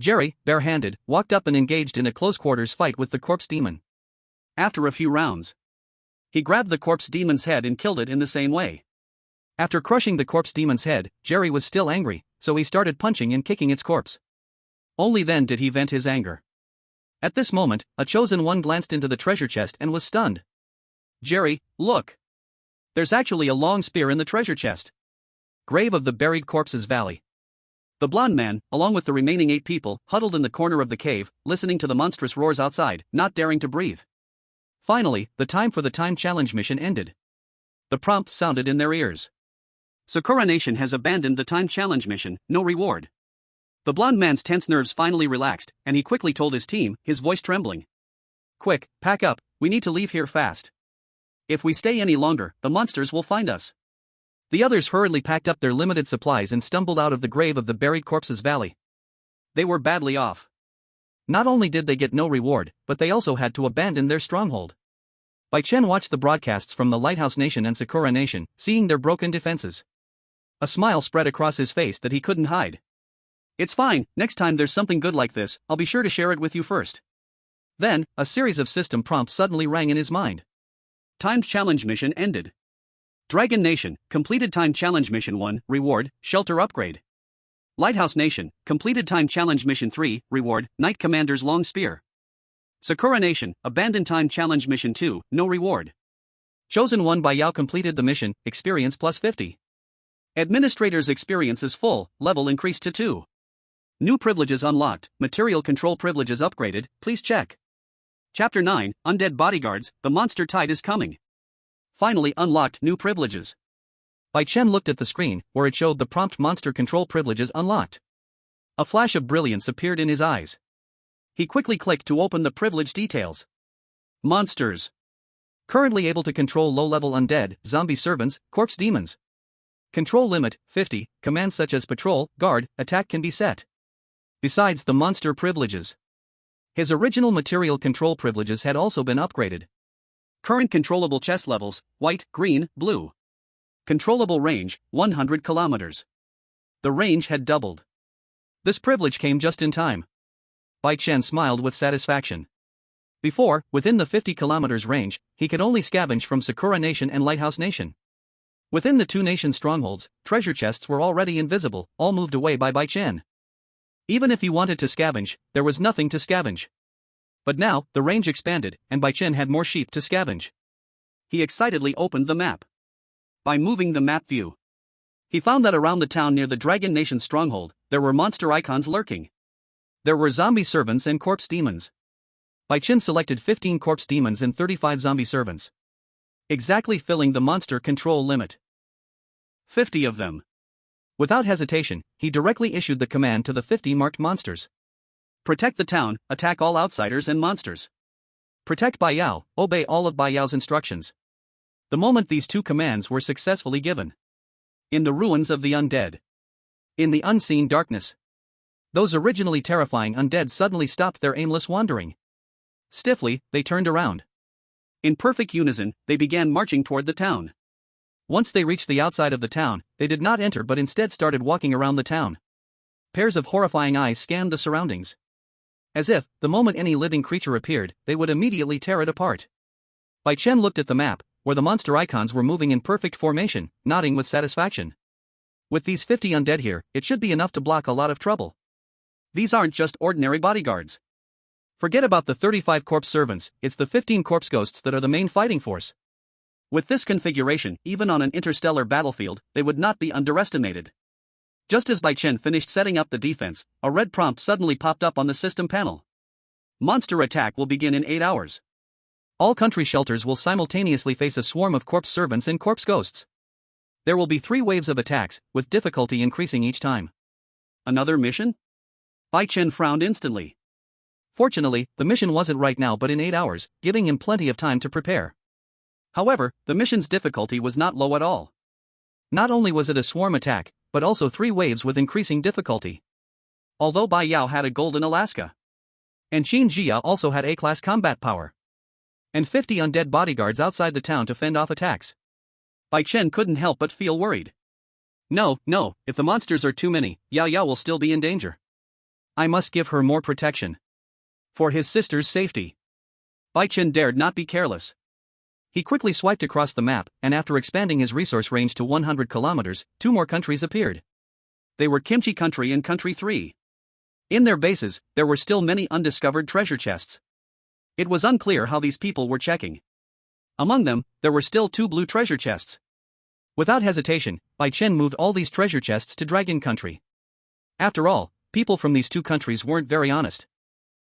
Jerry, barehanded, walked up and engaged in a close-quarters fight with the corpse demon. After a few rounds, he grabbed the corpse demon's head and killed it in the same way. After crushing the corpse demon's head, Jerry was still angry, so he started punching and kicking its corpse. Only then did he vent his anger. At this moment, a chosen one glanced into the treasure chest and was stunned. Jerry, look! There's actually a long spear in the treasure chest. Grave of the Buried Corpses Valley. The blonde man, along with the remaining 8 people, huddled in the corner of the cave, listening to the monstrous roars outside, not daring to breathe. Finally, the time for the time challenge mission ended. The prompt sounded in their ears. Sakura Nation has abandoned the time challenge mission, no reward. The blonde man's tense nerves finally relaxed, and he quickly told his team, his voice trembling. Quick, pack up, we need to leave here fast. If we stay any longer, the monsters will find us. The others hurriedly packed up their limited supplies and stumbled out of the grave of the Buried Corpses Valley. They were badly off. Not only did they get no reward, but they also had to abandon their stronghold. Bai Chen watched the broadcasts from the Lighthouse Nation and Sakura Nation, seeing their broken defenses. A smile spread across his face that he couldn't hide. It's fine, next time there's something good like this, I'll be sure to share it with you first. Then, a series of system prompts suddenly rang in his mind. Timed challenge mission ended. Dragon Nation, completed time challenge mission 1, reward, shelter upgrade. Lighthouse Nation, completed time challenge mission 3, reward, Knight Commander's long spear. Sakura Nation, abandoned time challenge mission 2, no reward. Chosen one Bai Yao completed the mission, experience plus 50. Administrator's experience is full, level increased to 2. New privileges unlocked, material control privileges upgraded, please check. Chapter 9, Undead Bodyguards, the monster tide is coming. Finally unlocked new privileges. Bai Chen looked at the screen, where it showed the prompt monster control privileges unlocked. A flash of brilliance appeared in his eyes. He quickly clicked to open the privilege details. Monsters. Currently able to control low-level undead, zombie servants, corpse demons. Control limit, 50, commands such as patrol, guard, attack can be set. Besides the monster privileges, his original material control privileges had also been upgraded. Current controllable chest levels, white, green, blue. Controllable range, 100 kilometers. The range had doubled. This privilege came just in time. Bai Chen smiled with satisfaction. Before, within the 50 kilometers range, he could only scavenge from Sakura Nation and Lighthouse Nation. Within the 2 nation strongholds, treasure chests were already invisible, all moved away by Bai Chen. Even if he wanted to scavenge, there was nothing to scavenge. But now, the range expanded, and Bai Chen had more sheep to scavenge. He excitedly opened the map. By moving the map view, he found that around the town near the Dragon Nation stronghold, there were monster icons lurking. There were zombie servants and corpse demons. Bai Chen selected 15 corpse demons and 35 zombie servants, exactly filling the monster control limit. 50 of them. Without hesitation, he directly issued the command to the 50 marked monsters. Protect the town, attack all outsiders and monsters. Protect Bai Yao, obey all of Bai Yao's instructions. The moment these 2 commands were successfully given. In the ruins of the undead. In the unseen darkness. Those originally terrifying undead suddenly stopped their aimless wandering. Stiffly, they turned around. In perfect unison, they began marching toward the town. Once they reached the outside of the town, they did not enter but instead started walking around the town. Pairs of horrifying eyes scanned the surroundings. As if, the moment any living creature appeared, they would immediately tear it apart. Bai Chen looked at the map, where the monster icons were moving in perfect formation, nodding with satisfaction. With these 50 undead here, it should be enough to block a lot of trouble. These aren't just ordinary bodyguards. Forget about the 35 corpse servants, it's the 15 corpse ghosts that are the main fighting force. With this configuration, even on an interstellar battlefield, they would not be underestimated. Just as Bai Chen finished setting up the defense, a red prompt suddenly popped up on the system panel. Monster attack will begin in 8 hours. All country shelters will simultaneously face a swarm of corpse servants and corpse ghosts. There will be 3 waves of attacks, with difficulty increasing each time. Another mission? Bai Chen frowned instantly. Fortunately, the mission wasn't right now but in 8 hours, giving him plenty of time to prepare. However, the mission's difficulty was not low at all. Not only was it a swarm attack, but also 3 waves with increasing difficulty. Although Bai Yao had a golden Alaska, and Xin Jia also had A-class combat power, and 50 undead bodyguards outside the town to fend off attacks, Bai Chen couldn't help but feel worried. No, if the monsters are too many, Yao will still be in danger. I must give her more protection. For his sister's safety. Bai Chen dared not be careless. He quickly swiped across the map, and after expanding his resource range to 100 kilometers, 2 more countries appeared. They were Kimchi Country and Country 3. In their bases, there were still many undiscovered treasure chests. It was unclear how these people were checking. Among them, there were still 2 blue treasure chests. Without hesitation, Bai Chen moved all these treasure chests to Dragon Country. After all, people from these 2 countries weren't very honest.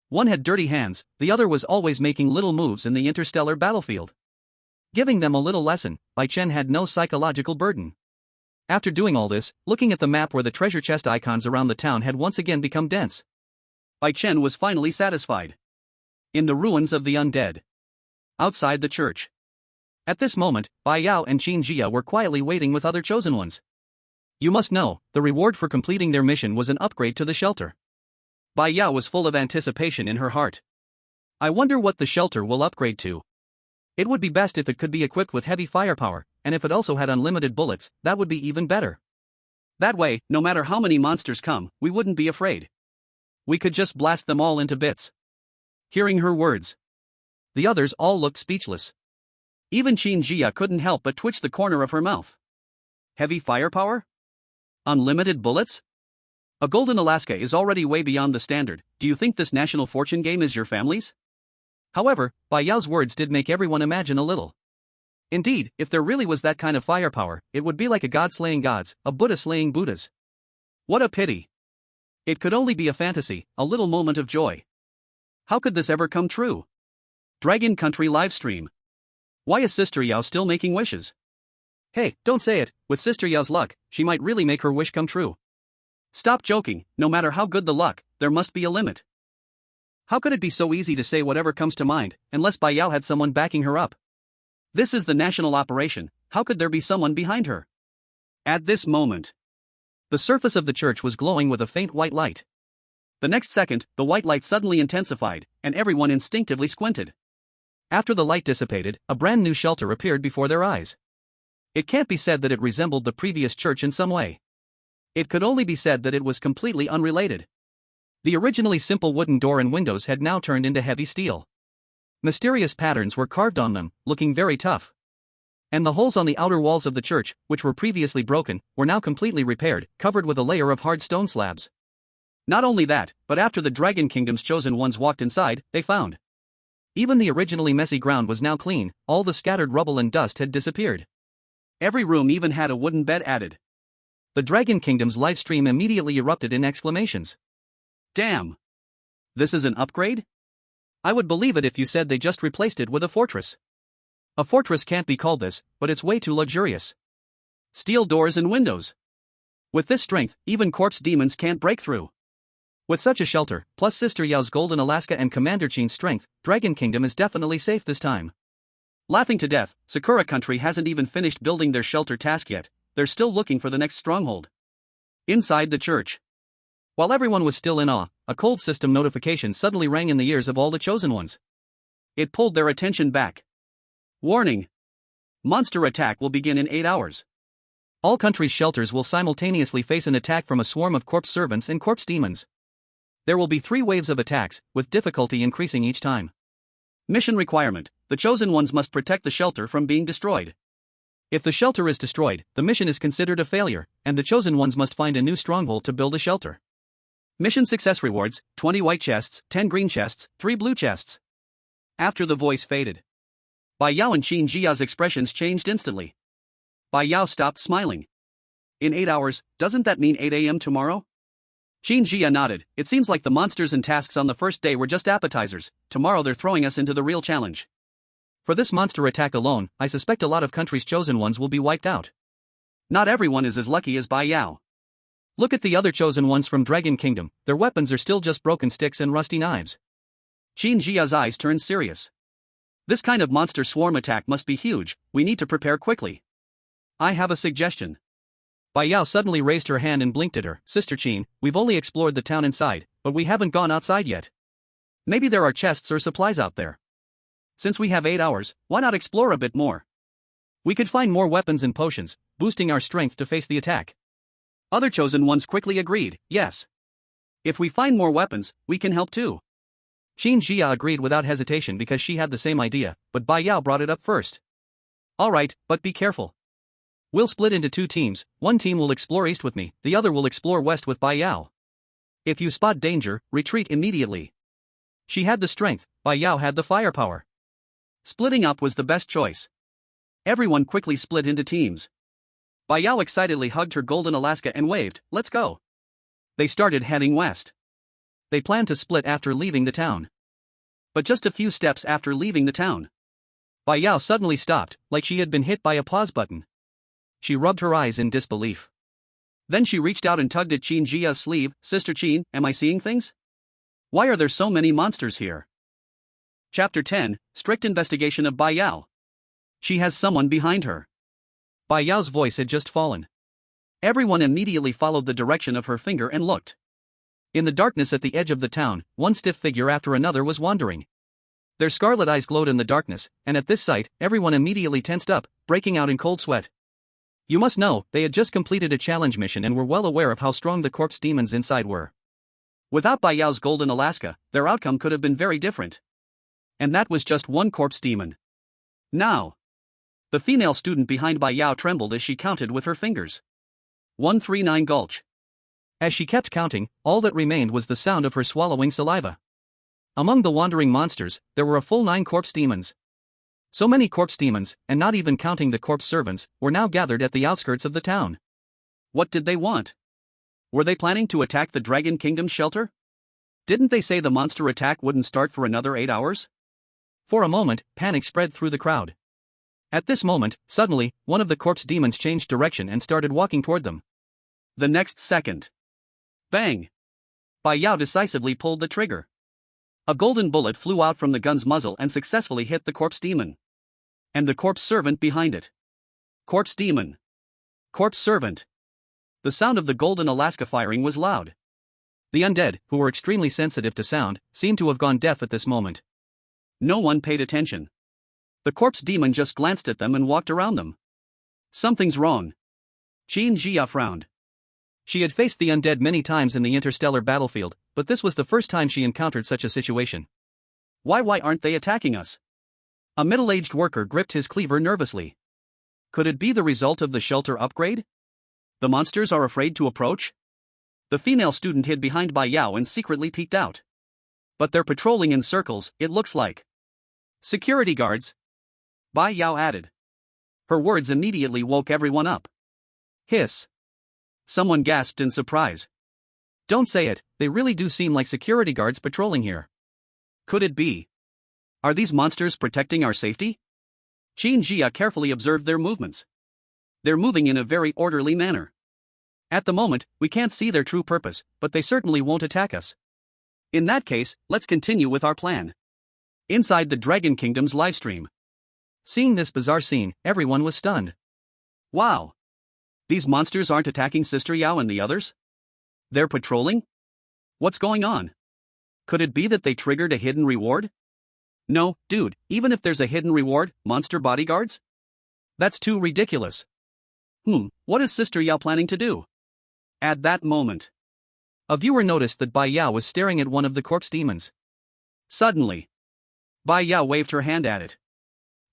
One had dirty hands, the other was always making little moves in the interstellar battlefield. Giving them a little lesson, Bai Chen had no psychological burden. After doing all this, looking at the map where the treasure chest icons around the town had once again become dense, Bai Chen was finally satisfied. In the ruins of the undead. Outside the church. At this moment, Bai Yao and Xin Jia were quietly waiting with other chosen ones. You must know, the reward for completing their mission was an upgrade to the shelter. Bai Yao was full of anticipation in her heart. I wonder what the shelter will upgrade to. It would be best if it could be equipped with heavy firepower, and if it also had unlimited bullets, that would be even better. That way, no matter how many monsters come, we wouldn't be afraid. We could just blast them all into bits. Hearing her words, the others all looked speechless. Even Xin Jia couldn't help but twitch the corner of her mouth. Heavy firepower? Unlimited bullets? A golden Alaska is already way beyond the standard. Do you think this national fortune game is your family's? However, Bai Yao's words did make everyone imagine a little. Indeed, if there really was that kind of firepower, it would be like a god slaying gods, a Buddha slaying Buddhas. What a pity. It could only be a fantasy, a little moment of joy. How could this ever come true? Dragon Country livestream. Why is Sister Yao still making wishes? Hey, don't say it, with Sister Yao's luck, she might really make her wish come true. Stop joking, no matter how good the luck, there must be a limit. How could it be so easy to say whatever comes to mind, unless Bai Yao had someone backing her up? This is the national operation, how could there be someone behind her? At this moment, the surface of the church was glowing with a faint white light. The next second, the white light suddenly intensified, and everyone instinctively squinted. After the light dissipated, a brand new shelter appeared before their eyes. It can't be said that it resembled the previous church in some way. It could only be said that it was completely unrelated. The originally simple wooden door and windows had now turned into heavy steel. Mysterious patterns were carved on them, looking very tough. And the holes on the outer walls of the church, which were previously broken, were now completely repaired, covered with a layer of hard stone slabs. Not only that, but after the Dragon Kingdom's chosen ones walked inside, they found. Even the originally messy ground was now clean, all the scattered rubble and dust had disappeared. Every room even had a wooden bed added. The Dragon Kingdom's live stream immediately erupted in exclamations. Damn! This is an upgrade? I would believe it if you said they just replaced it with a fortress. A fortress can't be called this, but it's way too luxurious. Steel doors and windows. With this strength, even corpse demons can't break through. With such a shelter, plus Sister Yao's golden Alaska and Commander Chin's strength, Dragon Kingdom is definitely safe this time. Laughing to death, Sakura Country hasn't even finished building their shelter task yet, they're still looking for the next stronghold. Inside the church. While everyone was still in awe, a cold system notification suddenly rang in the ears of all the chosen ones. It pulled their attention back. Warning! Monster attack will begin in 8 hours. All countries' shelters will simultaneously face an attack from a swarm of corpse servants and corpse demons. There will be 3 waves of attacks, with difficulty increasing each time. Mission requirement: the chosen ones must protect the shelter from being destroyed. If the shelter is destroyed, the mission is considered a failure, and the chosen ones must find a new stronghold to build a shelter. Mission success rewards: 20 white chests, 10 green chests, 3 blue chests. After the voice faded, Bai Yao and Xin Jia's expressions changed instantly. Bai Yao stopped smiling. In 8 hours, doesn't that mean 8 a.m. tomorrow? Xin Jia nodded. It seems like the monsters and tasks on the first day were just appetizers. Tomorrow they're throwing us into the real challenge. For this monster attack alone, I suspect a lot of countries' chosen ones will be wiped out. Not everyone is as lucky as Bai Yao. Look at the other chosen ones from Dragon Kingdom, their weapons are still just broken sticks and rusty knives. Qin Jia's eyes turned serious. This kind of monster swarm attack must be huge, we need to prepare quickly. I have a suggestion. Bai Yao suddenly raised her hand and blinked at her. Sister Qin, we've only explored the town inside, but we haven't gone outside yet. Maybe there are chests or supplies out there. Since we have 8 hours, why not explore a bit more? We could find more weapons and potions, boosting our strength to face the attack. Other chosen ones quickly agreed, yes. If we find more weapons, we can help too. Qin Jia agreed without hesitation because she had the same idea, but Bai Yao brought it up first. Alright, but be careful. We'll split into 2 teams, one team will explore east with me, the other will explore west with Bai Yao. If you spot danger, retreat immediately. She had the strength, Bai Yao had the firepower. Splitting up was the best choice. Everyone quickly split into teams. Bai Yao excitedly hugged her golden Alaska and waved, let's go. They started heading west. They planned to split after leaving the town. But just a few steps after leaving the town, Bai Yao suddenly stopped, like she had been hit by a pause button. She rubbed her eyes in disbelief. Then she reached out and tugged at Qin Jia's sleeve. Sister Qin, am I seeing things? Why are there so many monsters here? Chapter 10, Strict Investigation of Bai Yao. She has someone behind her. Bai Yao's voice had just fallen. Everyone immediately followed the direction of her finger and looked. In the darkness at the edge of the town, one stiff figure after another was wandering. Their scarlet eyes glowed in the darkness, and at this sight, everyone immediately tensed up, breaking out in cold sweat. You must know, they had just completed a challenge mission and were well aware of how strong the corpse demons inside were. Without Bai Yao's golden Alaska, their outcome could have been very different. And that was just one corpse demon. Now, the female student behind Bai Yao trembled as she counted with her fingers. 139 Gulch. As she kept counting, all that remained was the sound of her swallowing saliva. Among the wandering monsters, there were a full 9 corpse demons. So many corpse demons, and not even counting the corpse servants, were now gathered at the outskirts of the town. What did they want? Were they planning to attack the Dragon Kingdom's shelter? Didn't they say the monster attack wouldn't start for another 8 hours? For a moment, panic spread through the crowd. At this moment, suddenly, one of the corpse demons changed direction and started walking toward them. The next second, bang! Bai Yao decisively pulled the trigger. A golden bullet flew out from the gun's muzzle and successfully hit the corpse demon. And the corpse servant behind it. Corpse demon. Corpse servant. The sound of the golden Alaska firing was loud. The undead, who were extremely sensitive to sound, seemed to have gone deaf at this moment. No one paid attention. The corpse demon just glanced at them and walked around them. Something's wrong. Qin Jia frowned. She had faced the undead many times in the interstellar battlefield, but this was the first time she encountered such a situation. Why aren't they attacking us? A middle-aged worker gripped his cleaver nervously. Could it be the result of the shelter upgrade? The monsters are afraid to approach? The female student hid behind Bai Yao and secretly peeked out. But they're patrolling in circles, it looks like. Security guards, Bai Yao added. Her words immediately woke everyone up. Hiss. Someone gasped in surprise. Don't say it, they really do seem like security guards patrolling here. Could it be? Are these monsters protecting our safety? Qin Jia carefully observed their movements. They're moving in a very orderly manner. At the moment, we can't see their true purpose, but they certainly won't attack us. In that case, let's continue with our plan. Inside the Dragon Kingdom's livestream. Seeing this bizarre scene, everyone was stunned. Wow! These monsters aren't attacking Sister Yao and the others? They're patrolling? What's going on? Could it be that they triggered a hidden reward? No, dude, even if there's a hidden reward, monster bodyguards? That's too ridiculous. What is Sister Yao planning to do? At that moment, a viewer noticed that Bai Yao was staring at one of the corpse demons. Suddenly, Bai Yao waved her hand at it.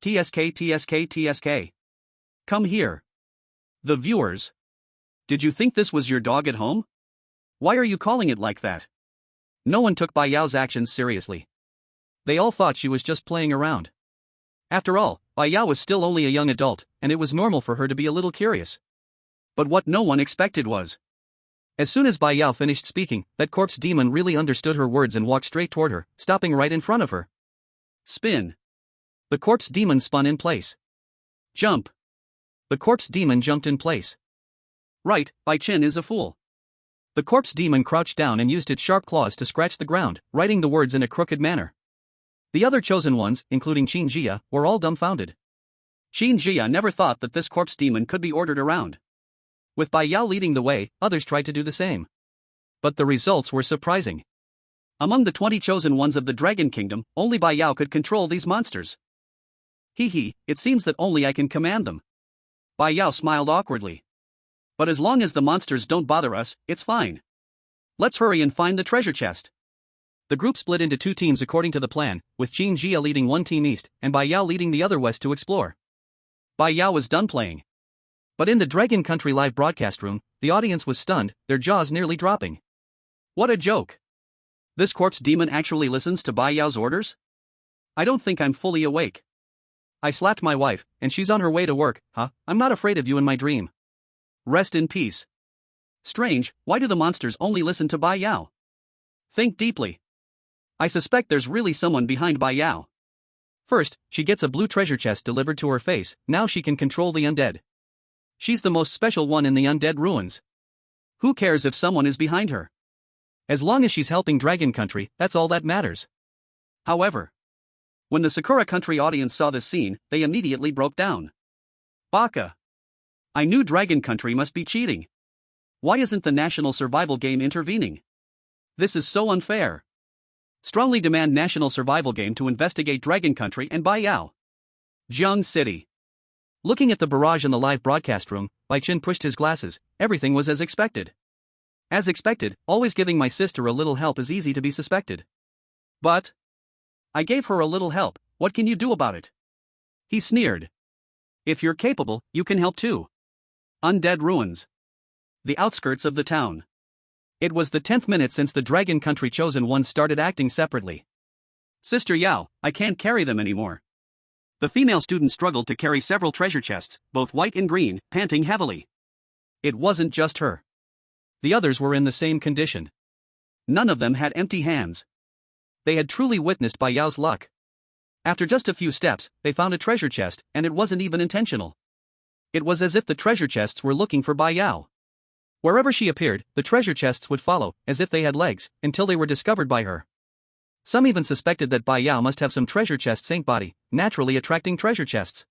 TSK, TSK, TSK. Come here. The viewers. Did you think this was your dog at home? Why are you calling it like that? No one took Bai Yao's actions seriously. They all thought she was just playing around. After all, Bai Yao was still only a young adult, and it was normal for her to be a little curious. But what no one expected was, as soon as Bai Yao finished speaking, that corpse demon really understood her words and walked straight toward her, stopping right in front of her. Spin. The corpse demon spun in place. Jump. The corpse demon jumped in place. Right, Bai Chen is a fool. The corpse demon crouched down and used its sharp claws to scratch the ground, writing the words in a crooked manner. The other chosen ones, including Qin Jia, were all dumbfounded. Qin Jia never thought that this corpse demon could be ordered around. With Bai Yao leading the way, others tried to do the same. But the results were surprising. Among the 20 chosen ones of the Dragon Kingdom, only Bai Yao could control these monsters. It seems that only I can command them. Bai Yao smiled awkwardly. But as long as the monsters don't bother us, it's fine. Let's hurry and find the treasure chest. The group split into 2 teams according to the plan, with Qin Jia leading one team east and Bai Yao leading the other west to explore. Bai Yao was done playing. But in the Dragon Country live broadcast room, the audience was stunned, their jaws nearly dropping. What a joke! This corpse demon actually listens to Bai Yao's orders? I don't think I'm fully awake. I slapped my wife, and she's on her way to work, huh? I'm not afraid of you in my dream. Rest in peace. Strange, why do the monsters only listen to Bai Yao? Think deeply. I suspect there's really someone behind Bai Yao. First, she gets a blue treasure chest delivered to her face, now she can control the undead. She's the most special one in the undead ruins. Who cares if someone is behind her? As long as she's helping Dragon Country, that's all that matters. However, when the Sakura Country audience saw this scene, they immediately broke down. Baka! I knew Dragon Country must be cheating. Why isn't the National Survival Game intervening? This is so unfair. Strongly demand National Survival Game to investigate Dragon Country and Bai Yao. Jiang City. Looking at the barrage in the live broadcast room, Bai Chen pushed his glasses. Everything was as expected. As expected, always giving my sister a little help is easy to be suspected. But I gave her a little help, what can you do about it? He sneered. If you're capable, you can help too. Undead ruins. The outskirts of the town. It was the 10th minute since the Dragon Country chosen ones started acting separately. Sister Yao, I can't carry them anymore. The female student struggled to carry several treasure chests, both white and green, panting heavily. It wasn't just her. The others were in the same condition. None of them had empty hands. They had truly witnessed Bai Yao's luck. After just a few steps, they found a treasure chest, and it wasn't even intentional. It was as if the treasure chests were looking for Bai Yao. Wherever she appeared, the treasure chests would follow, as if they had legs, until they were discovered by her. Some even suspected that Bai Yao must have some treasure chest saint body, naturally attracting treasure chests.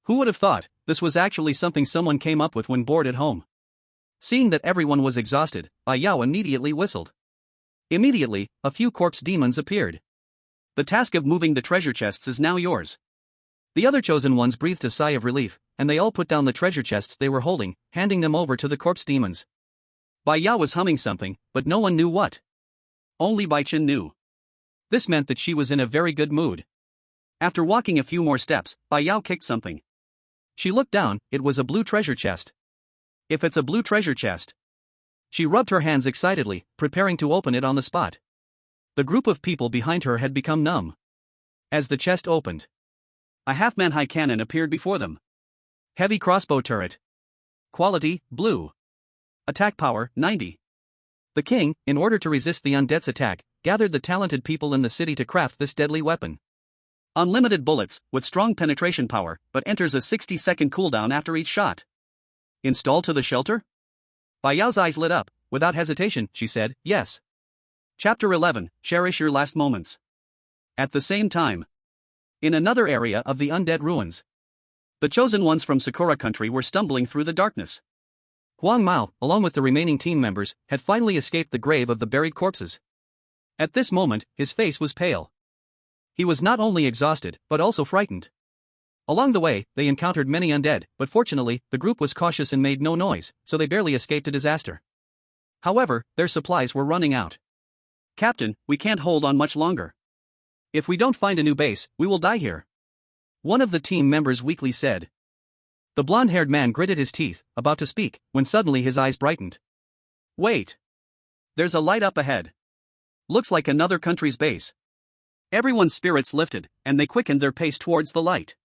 Who would have thought this was actually something someone came up with when bored at home? Seeing that everyone was exhausted, Bai Yao immediately whistled. Immediately, a few corpse demons appeared. The task of moving the treasure chests is now yours. The other chosen ones breathed a sigh of relief, and they all put down the treasure chests they were holding, handing them over to the corpse demons. Bai Yao was humming something, but no one knew what. Only Bai Chen knew. This meant that she was in a very good mood. After walking a few more steps, Bai Yao kicked something. She looked down, it was a blue treasure chest. If it's a blue treasure chest. She rubbed her hands excitedly, preparing to open it on the spot. The group of people behind her had become numb. As the chest opened, a half-man high cannon appeared before them. Heavy crossbow turret. Quality, blue. Attack power, 90. The king, in order to resist the undead's attack, gathered the talented people in the city to craft this deadly weapon. Unlimited bullets, with strong penetration power, but enters a 60-second cooldown after each shot. Installed to the shelter? Bai Yao's eyes lit up. Without hesitation, she said, yes. Chapter 11, Cherish Your Last Moments. At the same time, in another area of the undead ruins, the chosen ones from Sakura Country were stumbling through the darkness. Huang Mao, along with the remaining team members, had finally escaped the grave of the buried corpses. At this moment, his face was pale. He was not only exhausted, but also frightened. Along the way, they encountered many undead, but fortunately, the group was cautious and made no noise, so they barely escaped a disaster. However, their supplies were running out. Captain, we can't hold on much longer. If we don't find a new base, we will die here. One of the team members weakly said. The blonde-haired man gritted his teeth, about to speak, when suddenly his eyes brightened. Wait. There's a light up ahead. Looks like another country's base. Everyone's spirits lifted, and they quickened their pace towards the light.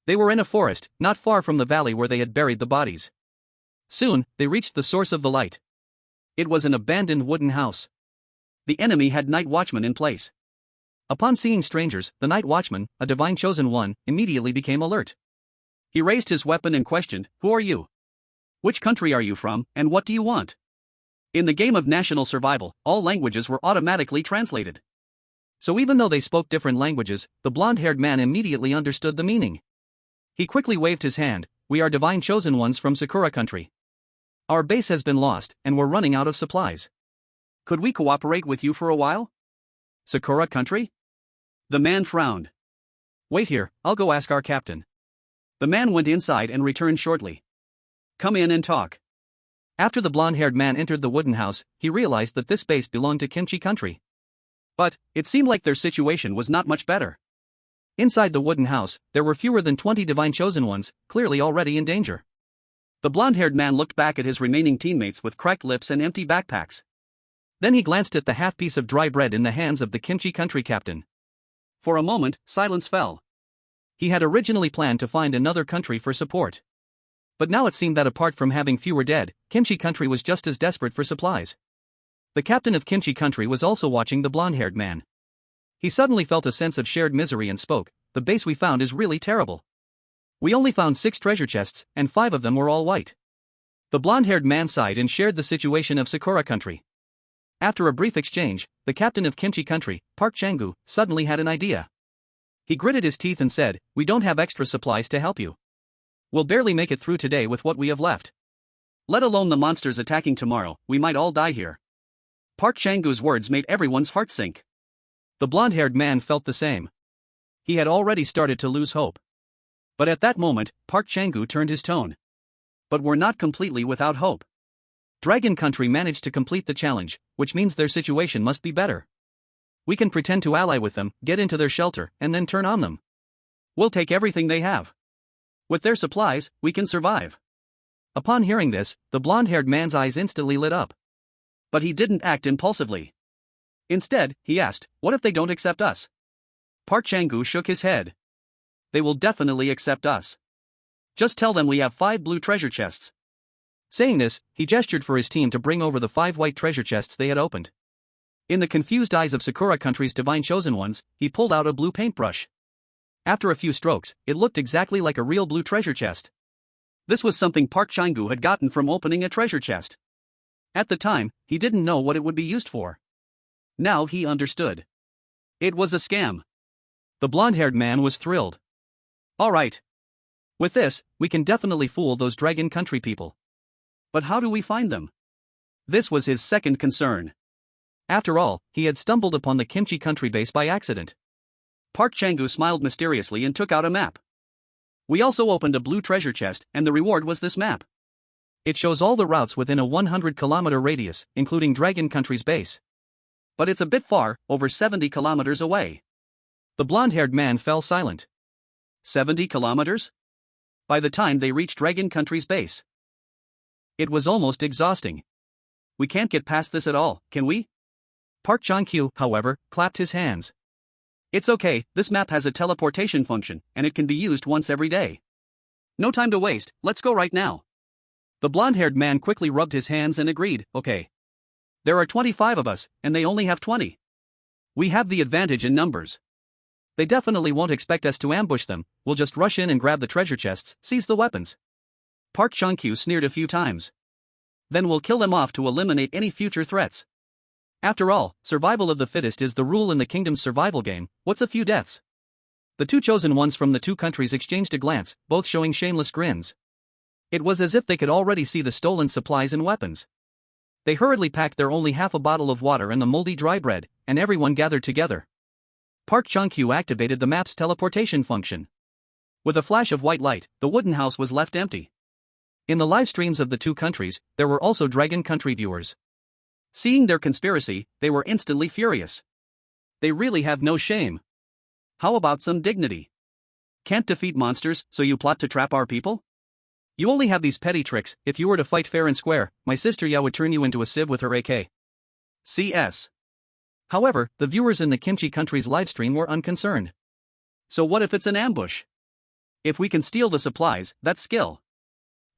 They were in a forest, not far from the valley where they had buried the bodies. Soon, they reached the source of the light. It was an abandoned wooden house. The enemy had night watchmen in place. Upon seeing strangers, the night watchman, a divine chosen one, immediately became alert. He raised his weapon and questioned, "Who are you? Which country are you from, and what do you want?" In the game of national survival, all languages were automatically translated. So even though they spoke different languages, the blonde-haired man immediately understood the meaning. He quickly waved his hand. We are divine chosen ones from Sakura country. Our base has been lost, and we're running out of supplies. Could we cooperate with you for a while? Sakura country? The man frowned. Wait here, I'll go ask our captain. The man went inside and returned shortly. Come in and talk. After the blonde-haired man entered the wooden house, he realized that this base belonged to Kimchi country. But it seemed like their situation was not much better. Inside the wooden house, there were fewer than 20 divine chosen ones, clearly already in danger. The blonde-haired man looked back at his remaining teammates with cracked lips and empty backpacks. Then he glanced at the half-piece of dry bread in the hands of the Kimchi country captain. For a moment, silence fell. He had originally planned to find another country for support. But now it seemed that apart from having fewer dead, Kimchi country was just as desperate for supplies. The captain of Kimchi country was also watching the blonde-haired man. He suddenly felt a sense of shared misery and spoke, "The base we found is really terrible. We only found 6 treasure chests, and 5 of them were all white." The blonde-haired man sighed and shared the situation of Sakura country. After a brief exchange, the captain of Kimchi country, Park Changu, suddenly had an idea. He gritted his teeth and said, "We don't have extra supplies to help you. We'll barely make it through today with what we have left. Let alone the monsters attacking tomorrow, we might all die here." Park Changu's words made everyone's heart sink. The blonde-haired man felt the same. He had already started to lose hope. But at that moment, Park Changu turned his tone. But we're not completely without hope. Dragon Country managed to complete the challenge, which means their situation must be better. We can pretend to ally with them, get into their shelter, and then turn on them. We'll take everything they have. With their supplies, we can survive. Upon hearing this, the blonde-haired man's eyes instantly lit up. But he didn't act impulsively. Instead, he asked, "What if they don't accept us?" Park Changu shook his head. "They will definitely accept us. Just tell them we have 5 blue treasure chests." Saying this, he gestured for his team to bring over the 5 white treasure chests they had opened. In the confused eyes of Sakura country's divine chosen ones, he pulled out a blue paintbrush. After a few strokes, it looked exactly like a real blue treasure chest. This was something Park Changu had gotten from opening a treasure chest. At the time, he didn't know what it would be used for. Now he understood. It was a scam. The blonde-haired man was thrilled. All right. With this, we can definitely fool those Dragon Country people. But how do we find them? This was his second concern. After all, he had stumbled upon the Kimchi country base by accident. Park Changu smiled mysteriously and took out a map. We also opened a blue treasure chest, and the reward was this map. It shows all the routes within a 100-kilometer radius, including Dragon Country's base. But it's a bit far, over 70 kilometers away. The blonde-haired man fell silent. 70 kilometers? By the time they reached Dragon Country's base. It was almost exhausting. We can't get past this at all, can we? Park Chan-kyu, however, clapped his hands. It's okay, this map has a teleportation function, and it can be used once every day. No time to waste, let's go right now. The blonde-haired man quickly rubbed his hands and agreed, okay. There are 25 of us, and they only have 20. We have the advantage in numbers. They definitely won't expect us to ambush them, we'll just rush in and grab the treasure chests, seize the weapons. Park Chan-kyu sneered a few times. Then we'll kill them off to eliminate any future threats. After all, survival of the fittest is the rule in the kingdom's survival game, what's a few deaths? The 2 chosen ones from the 2 countries exchanged a glance, both showing shameless grins. It was as if they could already see the stolen supplies and weapons. They hurriedly packed their only half a bottle of water and the moldy dry bread, and everyone gathered together. Park Chan-kyu activated the map's teleportation function. With a flash of white light, the wooden house was left empty. In the live streams of the 2 countries, there were also Dragon Country viewers. Seeing their conspiracy, they were instantly furious. They really have no shame. How about some dignity? Can't defeat monsters, so you plot to trap our people? You only have these petty tricks. If you were to fight fair and square, my sister Yao would turn you into a sieve with her AK. CS. However, the viewers in the Kimchi country's livestream were unconcerned. So what if it's an ambush? If we can steal the supplies, that's skill.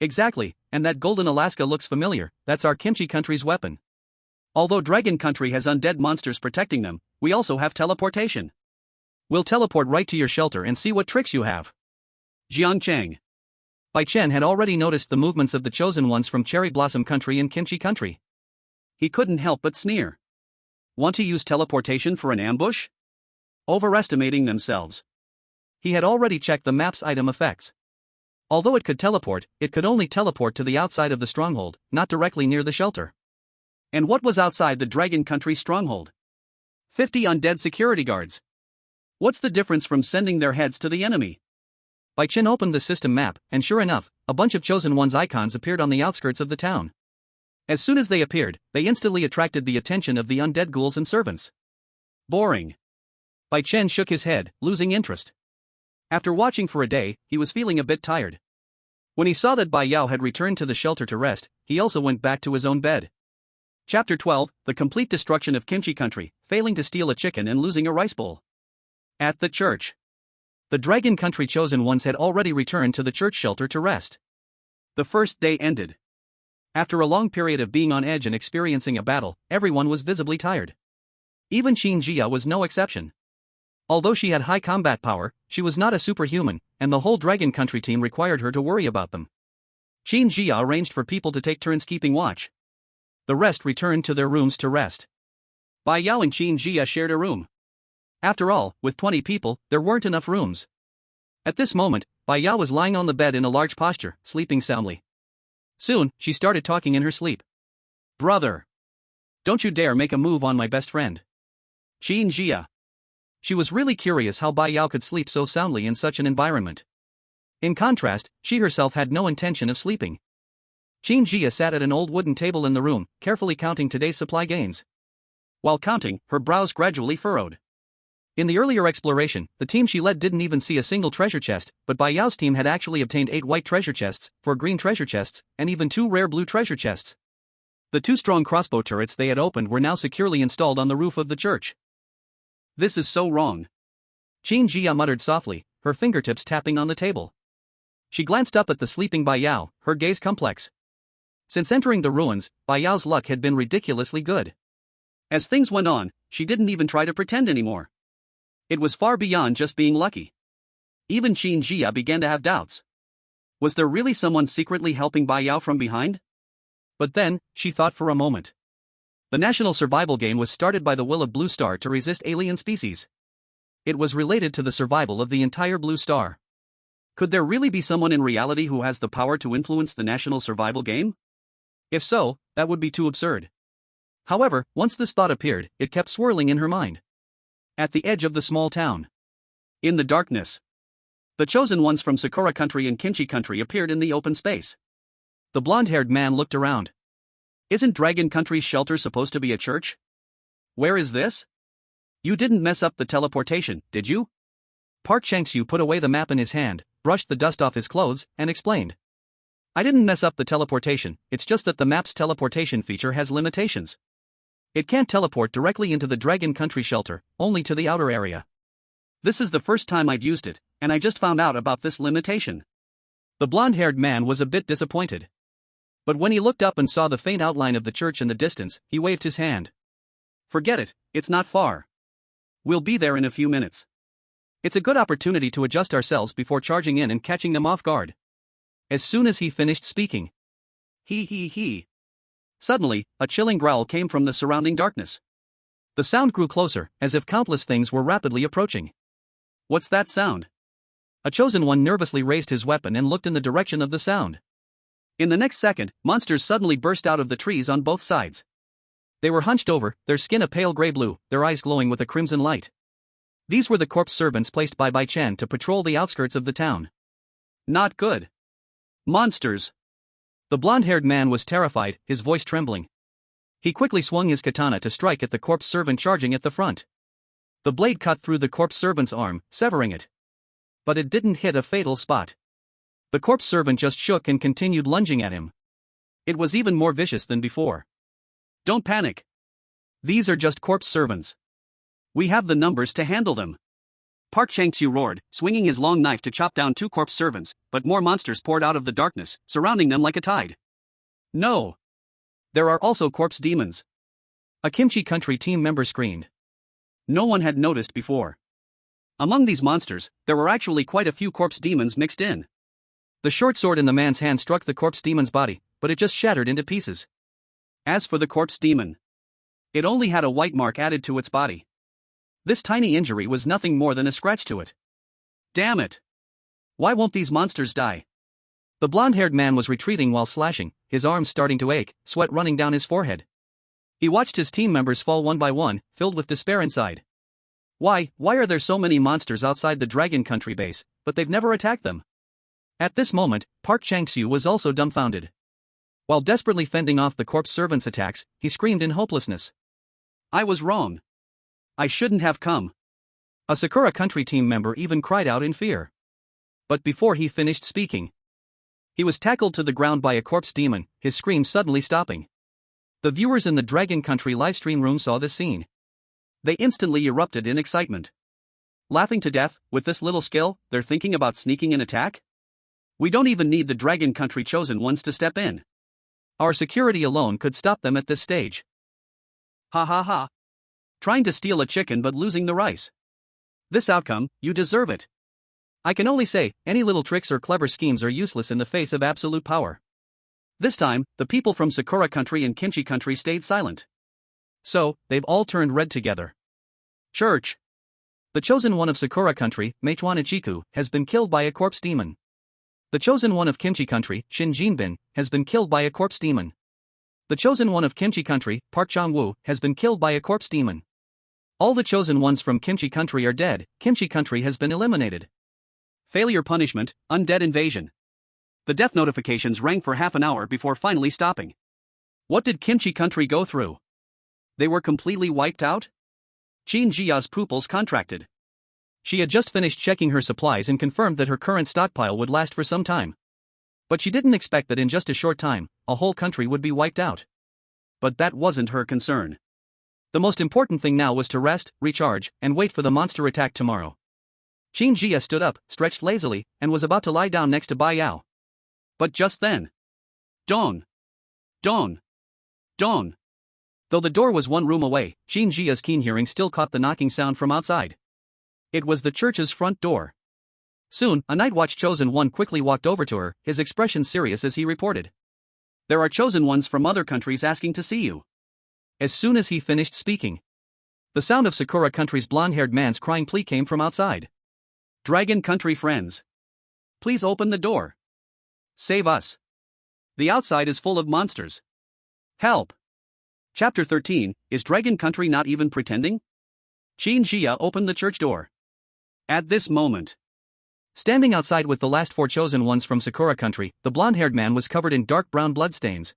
Exactly, and that golden Alaska looks familiar, that's our Kimchi country's weapon. Although Dragon Country has undead monsters protecting them, we also have teleportation. We'll teleport right to your shelter and see what tricks you have. Jiang Chang. Bai Chen had already noticed the movements of the chosen ones from Cherry Blossom Country and Kimchi Country. He couldn't help but sneer. Want to use teleportation for an ambush? Overestimating themselves. He had already checked the map's item effects. Although it could only teleport to the outside of the stronghold, not directly near the shelter. And what was outside the Dragon Country stronghold? 50 undead security guards. What's the difference from sending their heads to the enemy? Bai Chen opened the system map, and sure enough, a bunch of Chosen One's icons appeared on the outskirts of the town. As soon as they appeared, they instantly attracted the attention of the undead ghouls and servants. Boring. Bai Chen shook his head, losing interest. After watching for a day, he was feeling a bit tired. When he saw that Bai Yao had returned to the shelter to rest, he also went back to his own bed. Chapter 12, The Complete Destruction of Kimchi Country, Failing to Steal a Chicken and Losing a Rice Bowl. At the church. The Dragon Country Chosen Ones had already returned to the church shelter to rest. The first day ended. After a long period of being on edge and experiencing a battle, everyone was visibly tired. Even Qin Jia was no exception. Although she had high combat power, she was not a superhuman, and the whole Dragon Country team required her to worry about them. Qin Jia arranged for people to take turns keeping watch. The rest returned to their rooms to rest. Bai Yao and Qin Jia shared a room. After all, with 20 people, there weren't enough rooms. At this moment, Bai Yao was lying on the bed in a large posture, sleeping soundly. Soon, she started talking in her sleep. Brother! Don't you dare make a move on my best friend. Qin Jia. She was really curious how Bai Yao could sleep so soundly in such an environment. In contrast, she herself had no intention of sleeping. Qin Jia sat at an old wooden table in the room, carefully counting today's supply gains. While counting, her brows gradually furrowed. In the earlier exploration, the team she led didn't even see a single treasure chest, but Bai Yao's team had actually obtained 8 white treasure chests, 4 green treasure chests, and even 2 rare blue treasure chests. The 2 strong crossbow turrets they had opened were now securely installed on the roof of the church. This is so wrong. Qin Jia muttered softly, her fingertips tapping on the table. She glanced up at the sleeping Bai Yao, her gaze complex. Since entering the ruins, Bai Yao's luck had been ridiculously good. As things went on, she didn't even try to pretend anymore. It was far beyond just being lucky. Even Qin Jia began to have doubts. Was there really someone secretly helping Bai Yao from behind? But then, she thought for a moment. The national survival game was started by the will of Blue Star to resist alien species. It was related to the survival of the entire Blue Star. Could there really be someone in reality who has the power to influence the national survival game? If so, that would be too absurd. However, once this thought appeared, it kept swirling in her mind. At the edge of the small town. In the darkness. The Chosen Ones from Sakura Country and Kimchi Country appeared in the open space. The blonde-haired man looked around. Isn't Dragon Country's shelter supposed to be a church? Where is this? You didn't mess up the teleportation, did you? Park Chang-Su put away the map in his hand, brushed the dust off his clothes, and explained. I didn't mess up the teleportation, it's just that the map's teleportation feature has limitations. It can't teleport directly into the Dragon Country shelter, only to the outer area. This is the first time I've used it, and I just found out about this limitation. The blonde-haired man was a bit disappointed. But when he looked up and saw the faint outline of the church in the distance, he waved his hand. Forget it, it's not far. We'll be there in a few minutes. It's a good opportunity to adjust ourselves before charging in and catching them off guard. As soon as he finished speaking. He. Suddenly, a chilling growl came from the surrounding darkness. The sound grew closer, as if countless things were rapidly approaching. What's that sound? A Chosen One nervously raised his weapon and looked in the direction of the sound. In the next second, monsters suddenly burst out of the trees on both sides. They were hunched over, their skin a pale gray blue, their eyes glowing with a crimson light. These were the corpse servants placed by Bai Chen to patrol the outskirts of the town. Not good. Monsters. The blonde-haired man was terrified, his voice trembling. He quickly swung his katana to strike at the corpse servant charging at the front. The blade cut through the corpse servant's arm, severing it. But it didn't hit a fatal spot. The corpse servant just shook and continued lunging at him. It was even more vicious than before. Don't panic. These are just corpse servants. We have the numbers to handle them. Park Chang-Su roared, swinging his long knife to chop down 2 corpse servants, but more monsters poured out of the darkness, surrounding them like a tide. No! There are also corpse demons. A Kimchi Country team member screamed. No one had noticed before. Among these monsters, there were actually quite a few corpse demons mixed in. The short sword in the man's hand struck the corpse demon's body, but it just shattered into pieces. As for the corpse demon, it only had a white mark added to its body. This tiny injury was nothing more than a scratch to it. Damn it! Why won't these monsters die? The blonde-haired man was retreating while slashing, his arms starting to ache, sweat running down his forehead. He watched his team members fall one by one, filled with despair inside. Why are there so many monsters outside the Dragon Country base, but they've never attacked them? At this moment, Park Chang-Soo was also dumbfounded. While desperately fending off the corpse servants' attacks, he screamed in hopelessness. I was wrong. I shouldn't have come. A Sakura Country team member even cried out in fear. But before he finished speaking, he was tackled to the ground by a corpse demon, his scream suddenly stopping. The viewers in the Dragon Country livestream room saw this scene. They instantly erupted in excitement. Laughing to death, with this little skill, they're thinking about sneaking an attack? We don't even need the Dragon Country chosen ones to step in. Our security alone could stop them at this stage. Ha ha ha. Trying to steal a chicken but losing the rice. This outcome, you deserve it. I can only say, any little tricks or clever schemes are useless in the face of absolute power. This time, the people from Sakura Country and Kimchi Country stayed silent. So, they've all turned red together. Church. The chosen one of Sakura Country, Meichuan Ichiku, has been killed by a corpse demon. The chosen one of Kimchi Country, Shin Jinbin, has been killed by a corpse demon. The chosen one of Kimchi Country, Park Chang-woo, has been killed by a corpse demon. All the chosen ones from Kimchi Country are dead. Kimchi Country has been eliminated. Failure punishment, undead invasion. The death notifications rang for half an hour before finally stopping. What did Kimchi Country go through? They were completely wiped out? Jin Jia's pupils contracted. She had just finished checking her supplies and confirmed that her current stockpile would last for some time. But she didn't expect that in just a short time, a whole country would be wiped out. But that wasn't her concern. The most important thing now was to rest, recharge, and wait for the monster attack tomorrow. Jin Jia stood up, stretched lazily, and was about to lie down next to Bai Yao. But just then. Dong! Dong! Dong! Though the door was one room away, Jin Jia's keen hearing still caught the knocking sound from outside. It was the church's front door. Soon, a Night Watch chosen one quickly walked over to her, his expression serious as he reported. There are chosen ones from other countries asking to see you. As soon as he finished speaking, the sound of Sakura Country's blonde-haired man's crying plea came from outside. Dragon Country friends. Please open the door. Save us. The outside is full of monsters. Help. Chapter 13, Is Dragon Country Not Even Pretending? Jin Jia opened the church door. At this moment, standing outside with the last 4 chosen ones from Sakura Country, the blonde-haired man was covered in dark brown bloodstains.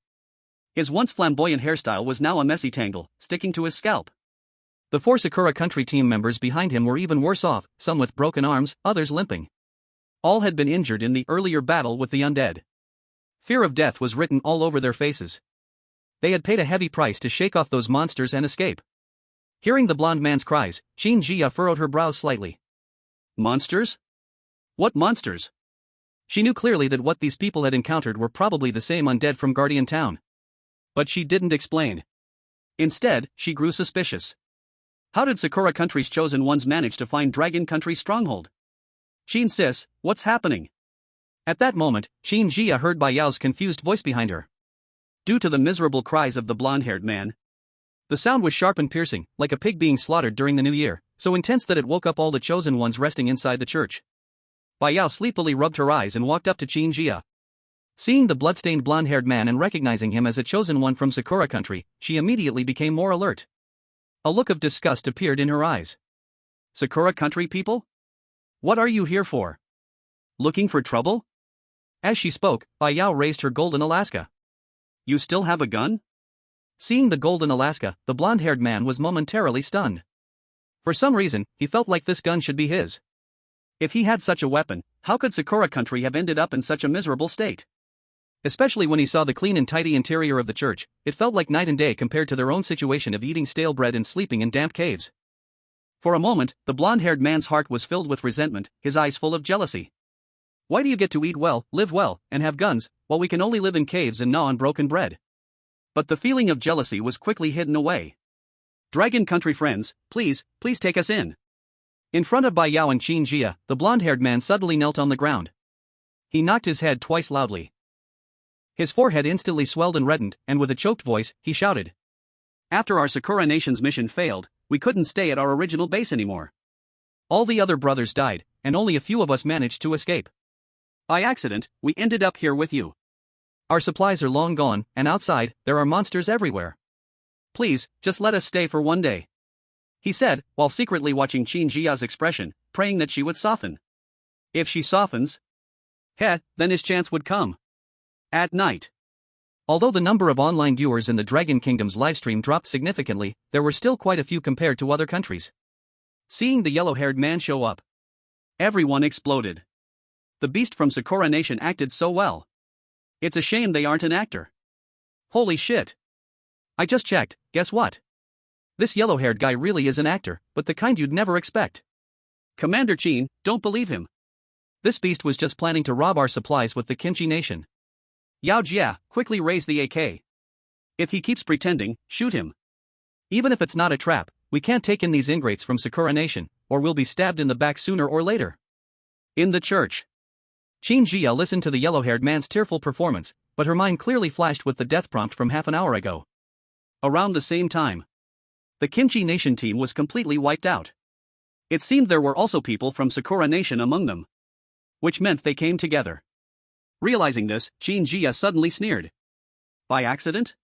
His once flamboyant hairstyle was now a messy tangle, sticking to his scalp. The 4 Sakura Country team members behind him were even worse off, some with broken arms, others limping. All had been injured in the earlier battle with the undead. Fear of death was written all over their faces. They had paid a heavy price to shake off those monsters and escape. Hearing the blonde man's cries, Jin Jia furrowed her brows slightly. Monsters? What monsters? She knew clearly that what these people had encountered were probably the same undead from Guardian Town. But she didn't explain. Instead, she grew suspicious. How did Sakura Country's chosen ones manage to find Dragon Country's stronghold? Jin sis, what's happening? At that moment, Jin Jia heard Bai Yao's confused voice behind her. Due to the miserable cries of the blonde-haired man, the sound was sharp and piercing, like a pig being slaughtered during the new year, so intense that it woke up all the chosen ones resting inside the church. Bai Yao sleepily rubbed her eyes and walked up to Jin Jia. Seeing the blood-stained blonde-haired man and recognizing him as a chosen one from Sakura Country, she immediately became more alert. A look of disgust appeared in her eyes. Sakura Country people? What are you here for? Looking for trouble? As she spoke, Bai Yao raised her golden Alaska. You still have a gun? Seeing the golden Alaska, the blonde-haired man was momentarily stunned. For some reason, he felt like this gun should be his. If he had such a weapon, how could Sakura Country have ended up in such a miserable state? Especially when he saw the clean and tidy interior of the church, it felt like night and day compared to their own situation of eating stale bread and sleeping in damp caves. For a moment, the blonde-haired man's heart was filled with resentment, his eyes full of jealousy. Why do you get to eat well, live well, and have guns, while we can only live in caves and gnaw on broken bread? But the feeling of jealousy was quickly hidden away. Dragon Country friends, please take us in. In front of Bai Yao and Jin Jia, the blonde-haired man suddenly knelt on the ground. He knocked his head twice loudly. His forehead instantly swelled and reddened, and with a choked voice, he shouted. After our Sakura Nation's mission failed, we couldn't stay at our original base anymore. All the other brothers died, and only a few of us managed to escape. By accident, we ended up here with you. Our supplies are long gone, and outside, there are monsters everywhere. Please, just let us stay for one day, he said, while secretly watching Qin Jia's expression, praying that she would soften. If she softens, then his chance would come. At night. Although the number of online viewers in the Dragon Kingdom's livestream dropped significantly, there were still quite a few compared to other countries. Seeing the yellow-haired man show up, everyone exploded. The beast from Sakura Nation acted so well. It's a shame they aren't an actor. Holy shit. I just checked, guess what? This yellow-haired guy really is an actor, but the kind you'd never expect. Commander Qin, don't believe him. This beast was just planning to rob our supplies with the Kimchi Nation. Yao Jia, quickly raise the AK. If he keeps pretending, shoot him. Even if it's not a trap, we can't take in these ingrates from Sakura Nation, or we'll be stabbed in the back sooner or later. In the church. Qin Jia listened to the yellow-haired man's tearful performance, but her mind clearly flashed with the death prompt from half an hour ago. Around the same time, the Kimchi Nation team was completely wiped out. It seemed there were also people from Sakura Nation among them, which meant they came together. Realizing this, Qin Jia suddenly sneered. By accident?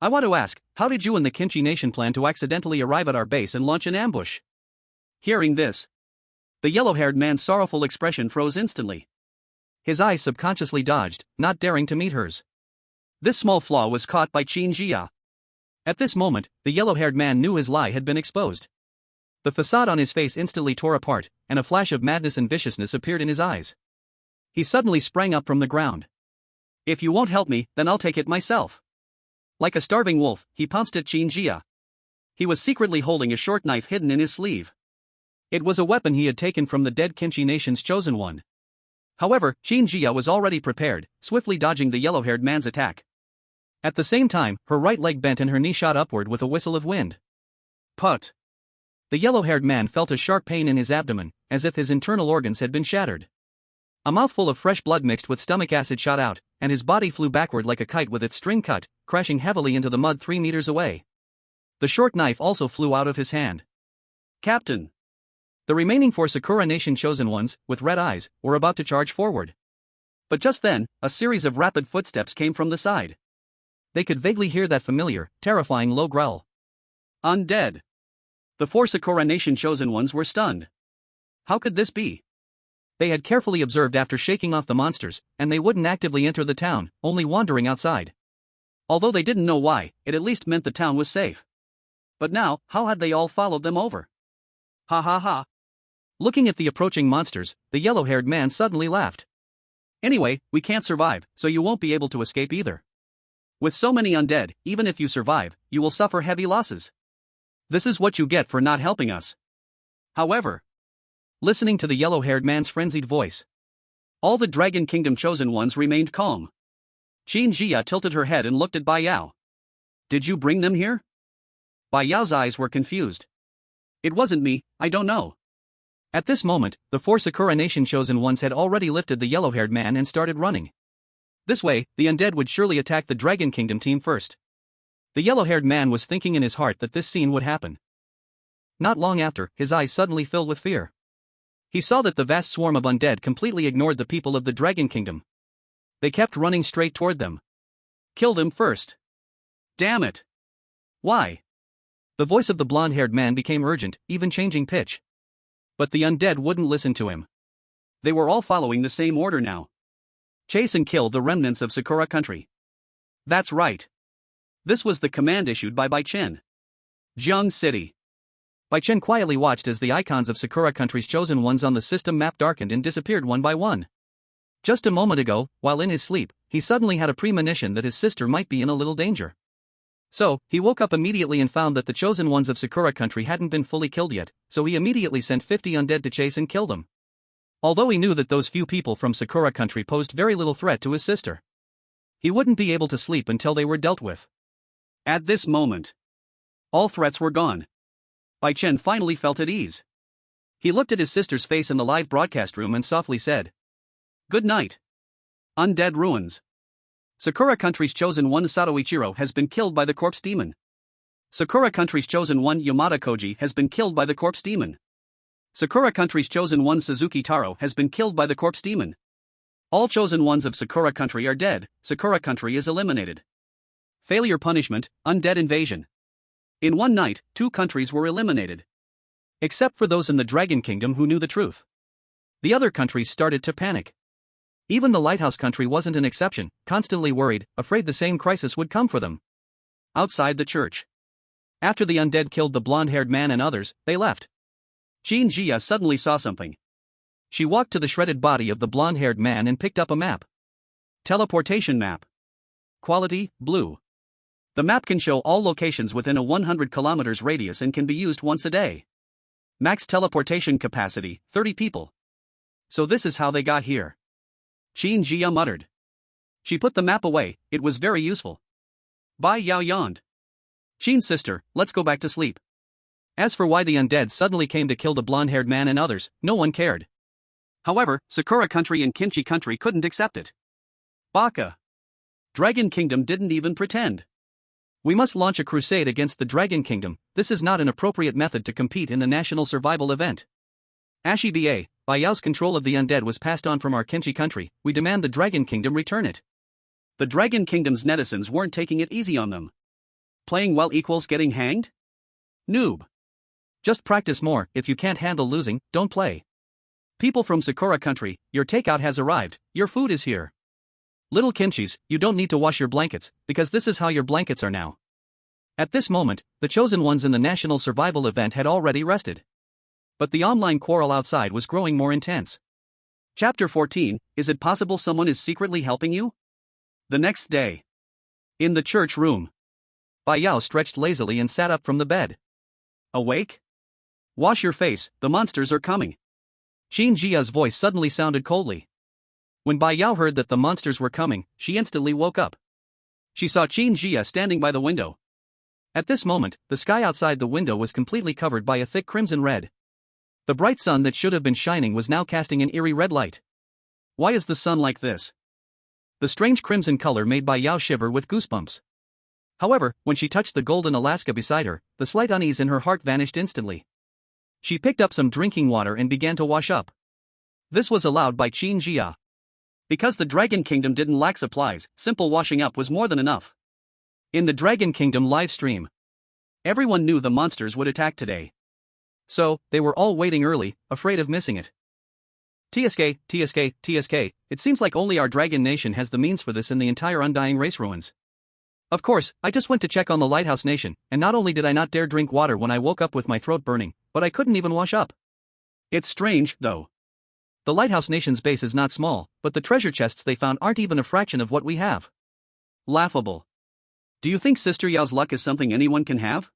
I want to ask, how did you and the Kimchi Nation plan to accidentally arrive at our base and launch an ambush? Hearing this, the yellow-haired man's sorrowful expression froze instantly. His eyes subconsciously dodged, not daring to meet hers. This small flaw was caught by Qin Jia. At this moment, the yellow-haired man knew his lie had been exposed. The facade on his face instantly tore apart, and a flash of madness and viciousness appeared in his eyes. He suddenly sprang up from the ground. If you won't help me, then I'll take it myself. Like a starving wolf, he pounced at Qin Jia. He was secretly holding a short knife hidden in his sleeve. It was a weapon he had taken from the dead Kimchi Nation's chosen one. However, Qin Jia was already prepared, swiftly dodging the yellow-haired man's attack. At the same time, her right leg bent and her knee shot upward with a whistle of wind. Put. The yellow-haired man felt a sharp pain in his abdomen, as if his internal organs had been shattered. A mouthful of fresh blood mixed with stomach acid shot out, and his body flew backward like a kite with its string cut, crashing heavily into the mud 3 meters away. The short knife also flew out of his hand. Captain! The remaining 4 Sakura Nation chosen ones, with red eyes, were about to charge forward. But just then, a series of rapid footsteps came from the side. They could vaguely hear that familiar, terrifying low growl. Undead. The 4 Sakura Nation chosen ones were stunned. How could this be? They had carefully observed after shaking off the monsters, and they wouldn't actively enter the town, only wandering outside. Although they didn't know why, it at least meant the town was safe. But now, how had they all followed them over? Ha ha ha. Looking at the approaching monsters, the yellow-haired man suddenly laughed. Anyway, we can't survive, so you won't be able to escape either. With so many undead, even if you survive, you will suffer heavy losses. This is what you get for not helping us. However, listening to the yellow-haired man's frenzied voice, all the Dragon Kingdom chosen ones remained calm. Qin Jia tilted her head and looked at Bai Yao. Did you bring them here? Bai Yao's eyes were confused. It wasn't me, I don't know. At this moment, the 4 Sakura Nation chosen ones had already lifted the yellow-haired man and started running. This way, the undead would surely attack the Dragon Kingdom team first. The yellow-haired man was thinking in his heart that this scene would happen. Not long after, his eyes suddenly filled with fear. He saw that the vast swarm of undead completely ignored the people of the Dragon Kingdom. They kept running straight toward them. Kill them first. Damn it. Why? The voice of the blonde-haired man became urgent, even changing pitch. But the undead wouldn't listen to him. They were all following the same order now. Chase and kill the remnants of Sakura country. That's right. This was the command issued by Bai Chen. Jiang City. Bai Chen quietly watched as the icons of Sakura country's chosen ones on the system map darkened and disappeared one by one. Just a moment ago, while in his sleep, he suddenly had a premonition that his sister might be in a little danger. So, he woke up immediately and found that the chosen ones of Sakura country hadn't been fully killed yet, so he immediately sent 50 undead to chase and kill them. Although he knew that those few people from Sakura country posed very little threat to his sister, he wouldn't be able to sleep until they were dealt with. At this moment, all threats were gone. Bai Chen finally felt at ease. He looked at his sister's face in the live broadcast room and softly said, "Good night. Undead ruins." Sakura Country's chosen one Satoichiro has been killed by the corpse demon. Sakura Country's chosen one Yamada Koji has been killed by the corpse demon. Sakura Country's chosen one Suzuki Taro has been killed by the corpse demon. All chosen ones of Sakura Country are dead. Sakura Country is eliminated. Failure punishment, undead invasion. In one night, 2 countries were eliminated. Except for those in the Dragon Kingdom who knew the truth. The other countries started to panic. Even the Lighthouse Country wasn't an exception, constantly worried, afraid the same crisis would come for them. Outside the church. After the undead killed the blonde-haired man and others, they left. Qin Jia suddenly saw something. She walked to the shredded body of the blonde-haired man and picked up a map. Teleportation map. Quality, blue. The map can show all locations within a 100 kilometers radius and can be used once a day. Max teleportation capacity, 30 people. So this is how they got here. Qin Jia muttered. She put the map away, it was very useful. Bai Yao yawned. Qin's sister, let's go back to sleep. As for why the undead suddenly came to kill the blonde-haired man and others, no one cared. However, Sakura Country and Kimchi Country couldn't accept it. Baka. Dragon Kingdom didn't even pretend. We must launch a crusade against the Dragon Kingdom. This is not an appropriate method to compete in the national survival event. Ashiba, Bai Yao's control of the undead was passed on from our Kimchi Country. We demand the Dragon Kingdom return it. The Dragon Kingdom's netizens weren't taking it easy on them. Playing well equals getting hanged? Noob. Just practice more. If you can't handle losing, don't play. People from Sakura Country, your takeout has arrived, your food is here. Little Kimchis, you don't need to wash your blankets, because this is how your blankets are now. At this moment, the chosen ones in the national survival event had already rested. But the online quarrel outside was growing more intense. Chapter 14, Is it possible someone is secretly helping you? The next day. In the church room. Bai Yao stretched lazily and sat up from the bed. Awake? Wash your face, the monsters are coming. Qin Jia's voice suddenly sounded coldly. When Bai Yao heard that the monsters were coming, she instantly woke up. She saw Qin Jia standing by the window. At this moment, the sky outside the window was completely covered by a thick crimson red. The bright sun that should have been shining was now casting an eerie red light. Why is the sun like this? The strange crimson color made Bai Yao shiver with goosebumps. However, when she touched the golden Alaska beside her, the slight unease in her heart vanished instantly. She picked up some drinking water and began to wash up. This was allowed by Qin Jia. Because the Dragon Kingdom didn't lack supplies, simple washing up was more than enough. In the Dragon Kingdom live stream, everyone knew the monsters would attack today. So, they were all waiting early, afraid of missing it. TSK, it seems like only our Dragon Nation has the means for this in the entire Undying Race ruins. Of course, I just went to check on the Lighthouse Nation, and not only did I not dare drink water when I woke up with my throat burning, but I couldn't even wash up. It's strange, though. The Lighthouse Nation's base is not small, but the treasure chests they found aren't even a fraction of what we have. Laughable. Do you think Sister Yao's luck is something anyone can have?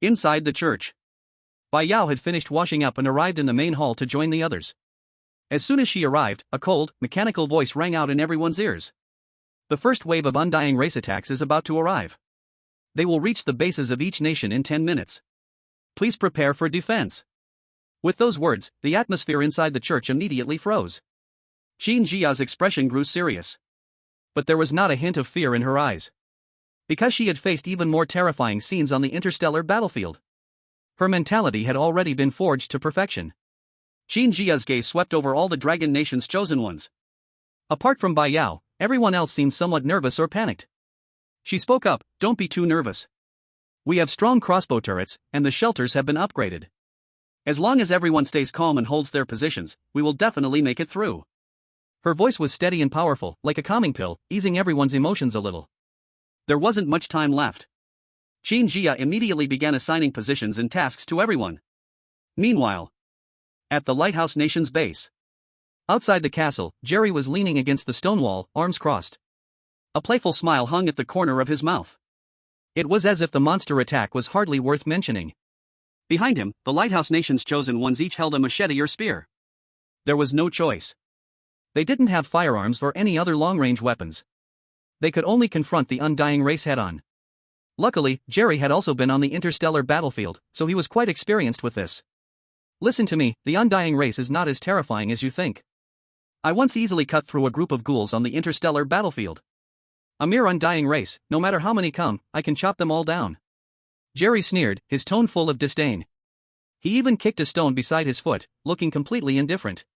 Inside the church. Bai Yao had finished washing up and arrived in the main hall to join the others. As soon as she arrived, a cold, mechanical voice rang out in everyone's ears. The first wave of Undying Race attacks is about to arrive. They will reach the bases of each nation in 10 minutes. Please prepare for defense. With those words, the atmosphere inside the church immediately froze. Qin Jia's expression grew serious. But there was not a hint of fear in her eyes. Because she had faced even more terrifying scenes on the interstellar battlefield. Her mentality had already been forged to perfection. Qin Jia's gaze swept over all the Dragon Nation's chosen ones. Apart from Bai Yao, everyone else seemed somewhat nervous or panicked. She spoke up, "Don't be too nervous. We have strong crossbow turrets, and the shelters have been upgraded. As long as everyone stays calm and holds their positions, we will definitely make it through." Her voice was steady and powerful, like a calming pill, easing everyone's emotions a little. There wasn't much time left. Qin Jia immediately began assigning positions and tasks to everyone. Meanwhile, at the Lighthouse Nation's base. Outside the castle, Jerry was leaning against the stone wall, arms crossed. A playful smile hung at the corner of his mouth. It was as if the monster attack was hardly worth mentioning. Behind him, the Lighthouse Nation's chosen ones each held a machete or spear. There was no choice. They didn't have firearms or any other long-range weapons. They could only confront the Undying Race head-on. Luckily, Jerry had also been on the interstellar battlefield, so he was quite experienced with this. Listen to me, the Undying Race is not as terrifying as you think. I once easily cut through a group of ghouls on the interstellar battlefield. A mere undying race, no matter how many come, I can chop them all down. Jerry sneered, his tone full of disdain. He even kicked a stone beside his foot, looking completely indifferent.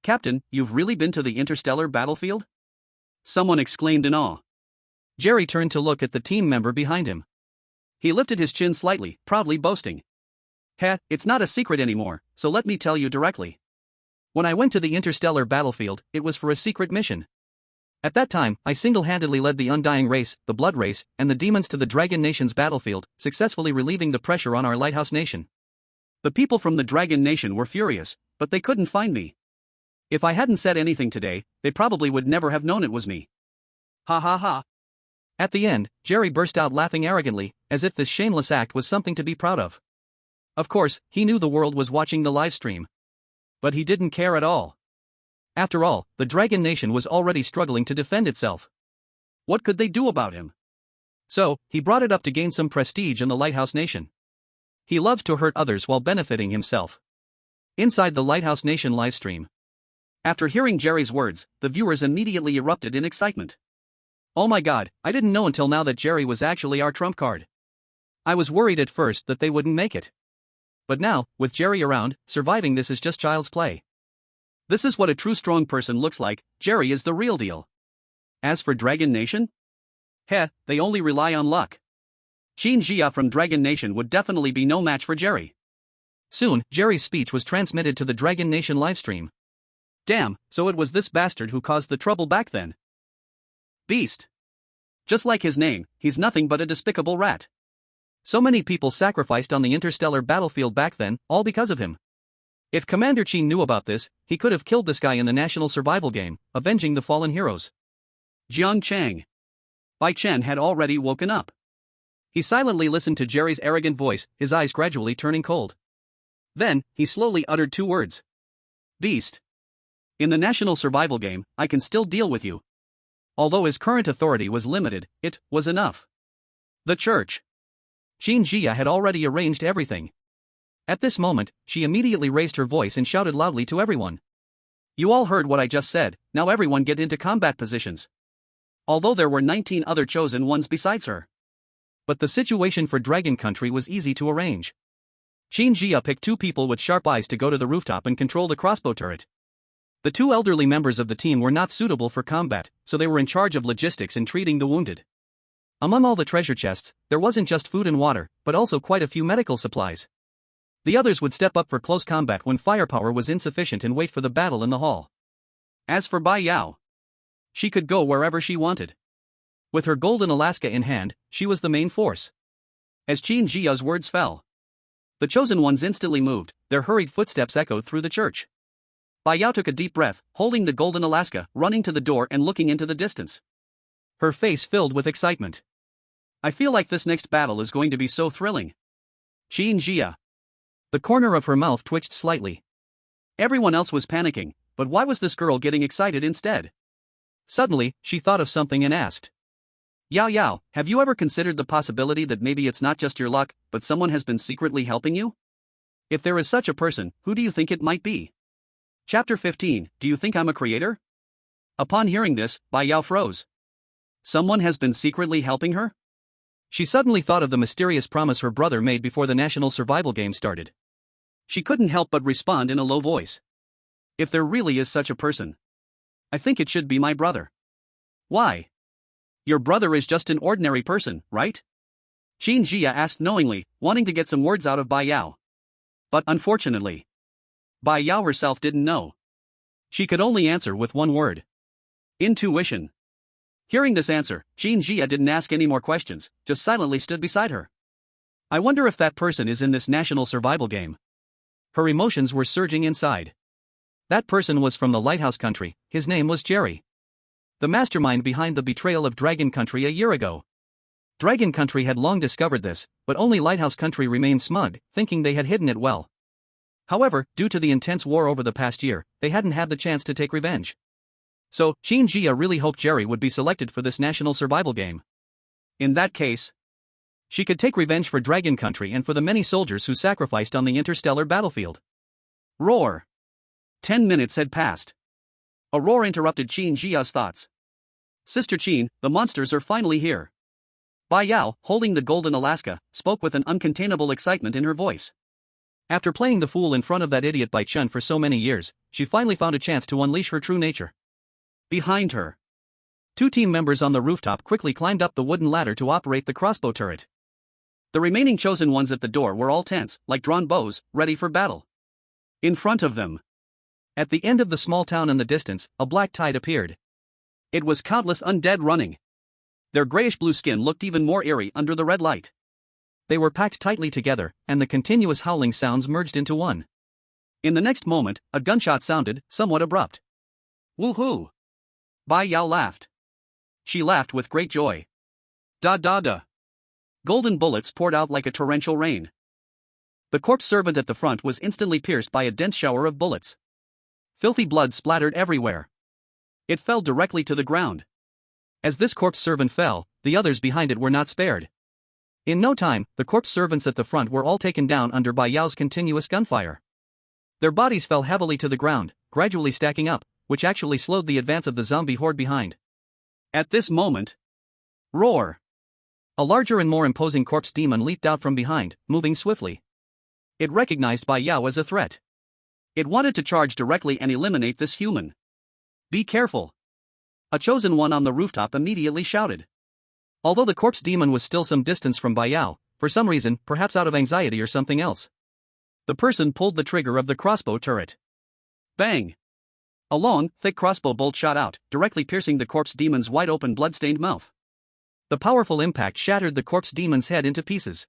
Captain, you've really been to the interstellar battlefield? Someone exclaimed in awe. Jerry turned to look at the team member behind him. He lifted his chin slightly, proudly boasting. Heh, it's not a secret anymore, so let me tell you directly. When I went to the interstellar battlefield, it was for a secret mission. At that time, I single-handedly led the Undying Race, the Blood Race, and the demons to the Dragon Nation's battlefield, successfully relieving the pressure on our Lighthouse Nation. The people from the Dragon Nation were furious, but they couldn't find me. If I hadn't said anything today, they probably would never have known it was me. Ha ha ha. At the end, Jerry burst out laughing arrogantly, as if this shameless act was something to be proud of. Of course, he knew the world was watching the live stream. But he didn't care at all. After all, the Dragon Nation was already struggling to defend itself. What could they do about him? So, he brought it up to gain some prestige in the Lighthouse Nation. He loved to hurt others while benefiting himself. Inside the Lighthouse Nation livestream. After hearing Jerry's words, the viewers immediately erupted in excitement. Oh my god, I didn't know until now that Jerry was actually our trump card. I was worried at first that they wouldn't make it. But now, with Jerry around, surviving this is just child's play. This is what a true strong person looks like. Jerry is the real deal. As for Dragon Nation? Heh, they only rely on luck. Qin Jia from Dragon Nation would definitely be no match for Jerry. Soon, Jerry's speech was transmitted to the Dragon Nation livestream. Damn, so it was this bastard who caused the trouble back then. Beast. Just like his name, he's nothing but a despicable rat. So many people sacrificed on the interstellar battlefield back then, all because of him. If Commander Qin knew about this, he could have killed this guy in the national survival game, avenging the fallen heroes. Jiang Chang. Bai Chen had already woken up. He silently listened to Jerry's arrogant voice, his eyes gradually turning cold. Then, he slowly uttered two words. Beast. In the national survival game, I can still deal with you. Although his current authority was limited, it was enough. The church. Qin Jia had already arranged everything. At this moment, she immediately raised her voice and shouted loudly to everyone. You all heard what I just said, now everyone get into combat positions. Although there were 19 other chosen ones besides her. But the situation for Dragon Country was easy to arrange. Qin Jia picked 2 people with sharp eyes to go to the rooftop and control the crossbow turret. The 2 elderly members of the team were not suitable for combat, so they were in charge of logistics and treating the wounded. Among all the treasure chests, there wasn't just food and water, but also quite a few medical supplies. The others would step up for close combat when firepower was insufficient and wait for the battle in the hall. As for Bai Yao, she could go wherever she wanted. With her golden Alaska in hand, she was the main force. As Qin Jia's words fell, the chosen ones instantly moved, their hurried footsteps echoed through the church. Bai Yao took a deep breath, holding the golden Alaska, running to the door and looking into the distance. Her face filled with excitement. I feel like this next battle is going to be so thrilling. Qin Jia. The corner of her mouth twitched slightly. Everyone else was panicking, but why was this girl getting excited instead? Suddenly, she thought of something and asked. Yao Yao, have you ever considered the possibility that maybe it's not just your luck, but someone has been secretly helping you? If there is such a person, who do you think it might be? Chapter 15, Do you think I'm a creator? Upon hearing this, Bai Yao froze. Someone has been secretly helping her? She suddenly thought of the mysterious promise her brother made before the national survival game started. She couldn't help but respond in a low voice. If there really is such a person, I think it should be my brother. Why? Your brother is just an ordinary person, right? Qin Jia asked knowingly, wanting to get some words out of Bai Yao. But unfortunately, Bai Yao herself didn't know. She could only answer with one word. Intuition. Hearing this answer, Qin Jia didn't ask any more questions, just silently stood beside her. I wonder if that person is in this national survival game. Her emotions were surging inside. That person was from the Lighthouse Country, his name was Jerry. The mastermind behind the betrayal of Dragon Country a year ago. Dragon Country had long discovered this, but only Lighthouse Country remained smug, thinking they had hidden it well. However, due to the intense war over the past year, they hadn't had the chance to take revenge. So, Qin Jia really hoped Jerry would be selected for this national survival game. In that case, she could take revenge for Dragon Country and for the many soldiers who sacrificed on the interstellar battlefield. Roar. 10 minutes had passed. A roar interrupted Qin Jia's thoughts. Sister Qin, the monsters are finally here. Bai Yao, holding the golden Alaska, spoke with an uncontainable excitement in her voice. After playing the fool in front of that idiot Bai Chen for so many years, she finally found a chance to unleash her true nature. Behind her, 2 team members on the rooftop quickly climbed up the wooden ladder to operate the crossbow turret. The remaining chosen ones at the door were all tense, like drawn bows, ready for battle. In front of them, at the end of the small town in the distance, a black tide appeared. It was countless undead running. Their grayish-blue skin looked even more eerie under the red light. They were packed tightly together, and the continuous howling sounds merged into one. In the next moment, a gunshot sounded, somewhat abrupt. Woohoo! Bai Yao laughed. She laughed with great joy. Da da da. Golden bullets poured out like a torrential rain. The corpse servant at the front was instantly pierced by a dense shower of bullets. Filthy blood splattered everywhere. It fell directly to the ground. As this corpse servant fell, the others behind it were not spared. In no time, the corpse servants at the front were all taken down under Bai Yao's continuous gunfire. Their bodies fell heavily to the ground, gradually stacking up, which actually slowed the advance of the zombie horde behind. At this moment, roar! A larger and more imposing corpse demon leaped out from behind, moving swiftly. It recognized Bai Yao as a threat. It wanted to charge directly and eliminate this human. Be careful! A chosen one on the rooftop immediately shouted. Although the corpse demon was still some distance from Bai Yao, for some reason, perhaps out of anxiety or something else, the person pulled the trigger of the crossbow turret. Bang! A long, thick crossbow bolt shot out, directly piercing the corpse demon's wide-open blood-stained mouth. The powerful impact shattered the corpse demon's head into pieces.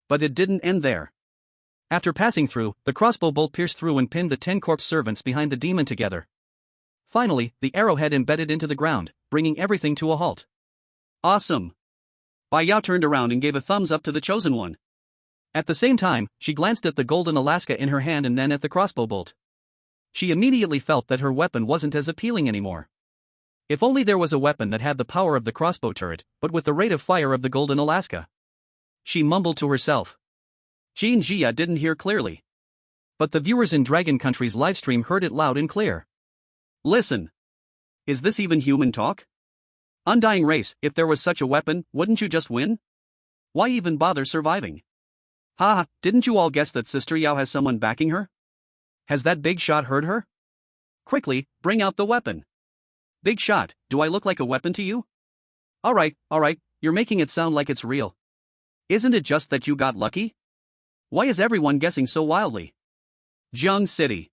But it didn't end there. After passing through, the crossbow bolt pierced through and pinned the 10 corpse servants behind the demon together. Finally, the arrowhead embedded into the ground, bringing everything to a halt. Awesome! Bai Yao turned around and gave a thumbs up to the chosen one. At the same time, she glanced at the golden Alaska in her hand and then at the crossbow bolt. She immediately felt that her weapon wasn't as appealing anymore. If only there was a weapon that had the power of the crossbow turret, but with the rate of fire of the golden Alaska. She mumbled to herself. Jean Jia didn't hear clearly. But the viewers in Dragon Country's livestream heard it loud and clear. Listen. Is this even human talk? Undying race, if there was such a weapon, wouldn't you just win? Why even bother surviving? Ha, didn't you all guess that Sister Yao has someone backing her? Has that big shot heard her? Quickly, bring out the weapon. Big shot, do I look like a weapon to you? Alright, you're making it sound like it's real. Isn't it just that you got lucky? Why is everyone guessing so wildly? Jiang City.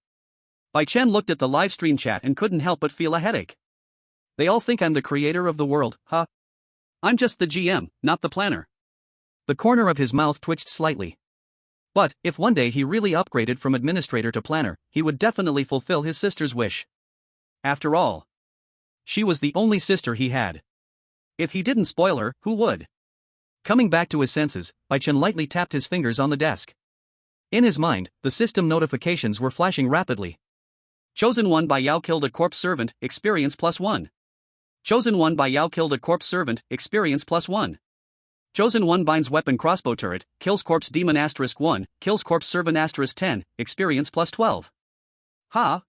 Bai Chen looked at the live stream chat and couldn't help but feel a headache. They all think I'm the creator of the world, huh? I'm just the GM, not the planner. The corner of his mouth twitched slightly. But, if one day he really upgraded from administrator to planner, he would definitely fulfill his sister's wish. After all, she was the only sister he had. If he didn't spoil her, who would? Coming back to his senses, Bai Chen lightly tapped his fingers on the desk. In his mind, the system notifications were flashing rapidly. Chosen 1 Bai Yao killed a corpse servant, experience +1. Chosen 1 Bai Yao killed a corpse servant, experience +1. Chosen 1 binds weapon crossbow turret, kills corpse demon *1, kills corpse servant *10, experience +12. Ha!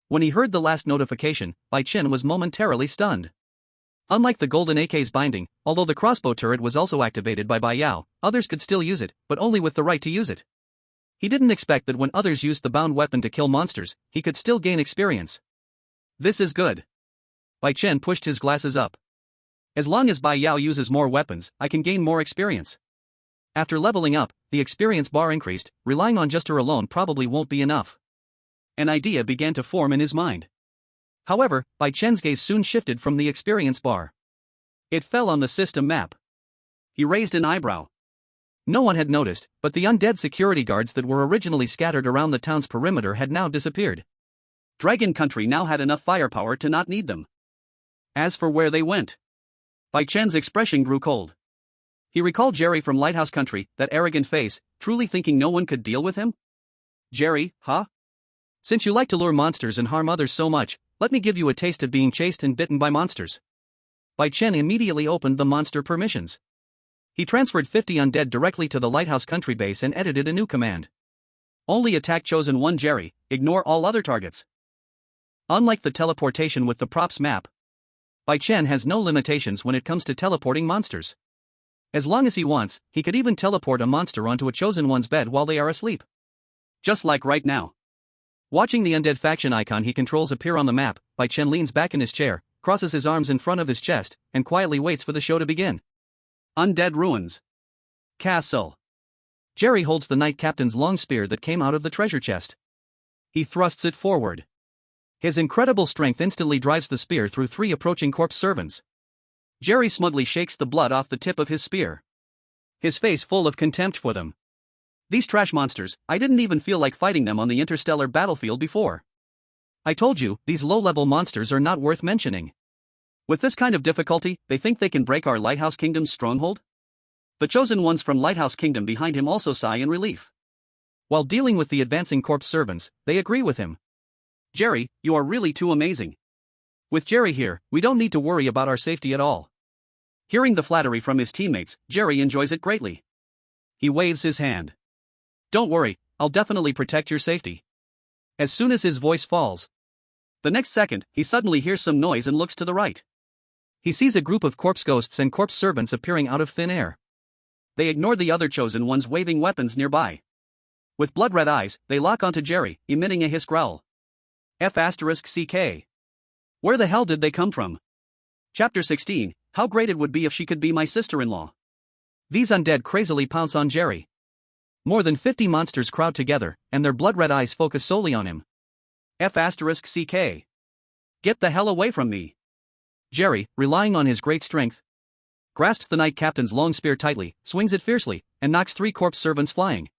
When he heard the last notification, Bai Chen was momentarily stunned. Unlike the golden AK's binding, although the crossbow turret was also activated by Bai Yao, others could still use it, but only with the right to use it. He didn't expect that when others used the bound weapon to kill monsters, he could still gain experience. This is good. Bai Chen pushed his glasses up. As long as Bai Yao uses more weapons, I can gain more experience. After leveling up, the experience bar increased, relying on just her alone probably won't be enough. An idea began to form in his mind. However, Bai Chen's gaze soon shifted from the experience bar. It fell on the system map. He raised an eyebrow. No one had noticed, but the undead security guards that were originally scattered around the town's perimeter had now disappeared. Dragon Country now had enough firepower to not need them. As for where they went, Bai Chen's expression grew cold. He recalled Jerry from Lighthouse Country, that arrogant face, truly thinking no one could deal with him? Jerry, huh? Since you like to lure monsters and harm others so much, let me give you a taste of being chased and bitten by monsters. Bai Chen immediately opened the monster permissions. He transferred 50 undead directly to the Lighthouse Country base and edited a new command. Only attack chosen 1 Jerry, ignore all other targets. Unlike the teleportation with the props map, Bai Chen has no limitations when it comes to teleporting monsters. As long as he wants, he could even teleport a monster onto a chosen one's bed while they are asleep. Just like right now. Watching the undead faction icon he controls appear on the map, Bai Chen leans back in his chair, crosses his arms in front of his chest, and quietly waits for the show to begin. Undead Ruins. Castle. Jerry holds the knight captain's long spear that came out of the treasure chest. He thrusts it forward. His incredible strength instantly drives the spear through 3 approaching corpse servants. Jerry smugly shakes the blood off the tip of his spear, his face full of contempt for them. These trash monsters, I didn't even feel like fighting them on the interstellar battlefield before. I told you, these low-level monsters are not worth mentioning. With this kind of difficulty, they think they can break our Lighthouse Kingdom's stronghold? The chosen ones from Lighthouse Kingdom behind him also sigh in relief. While dealing with the advancing corpse servants, they agree with him. Jerry, you are really too amazing. With Jerry here, we don't need to worry about our safety at all. Hearing the flattery from his teammates, Jerry enjoys it greatly. He waves his hand. Don't worry, I'll definitely protect your safety. As soon as his voice falls, the next second, he suddenly hears some noise and looks to the right. He sees a group of corpse ghosts and corpse servants appearing out of thin air. They ignore the other chosen ones waving weapons nearby. With blood-red eyes, they lock onto Jerry, emitting a hiss growl. F***CK. Where the hell did they come from? Chapter 16, How great it would be if she could be my sister-in-law. These undead crazily pounce on Jerry. More than 50 monsters crowd together, and their blood-red eyes focus solely on him. F***CK. Get the hell away from me. Jerry, relying on his great strength, grasps the knight captain's long spear tightly, swings it fiercely, and knocks 3 corpse servants flying.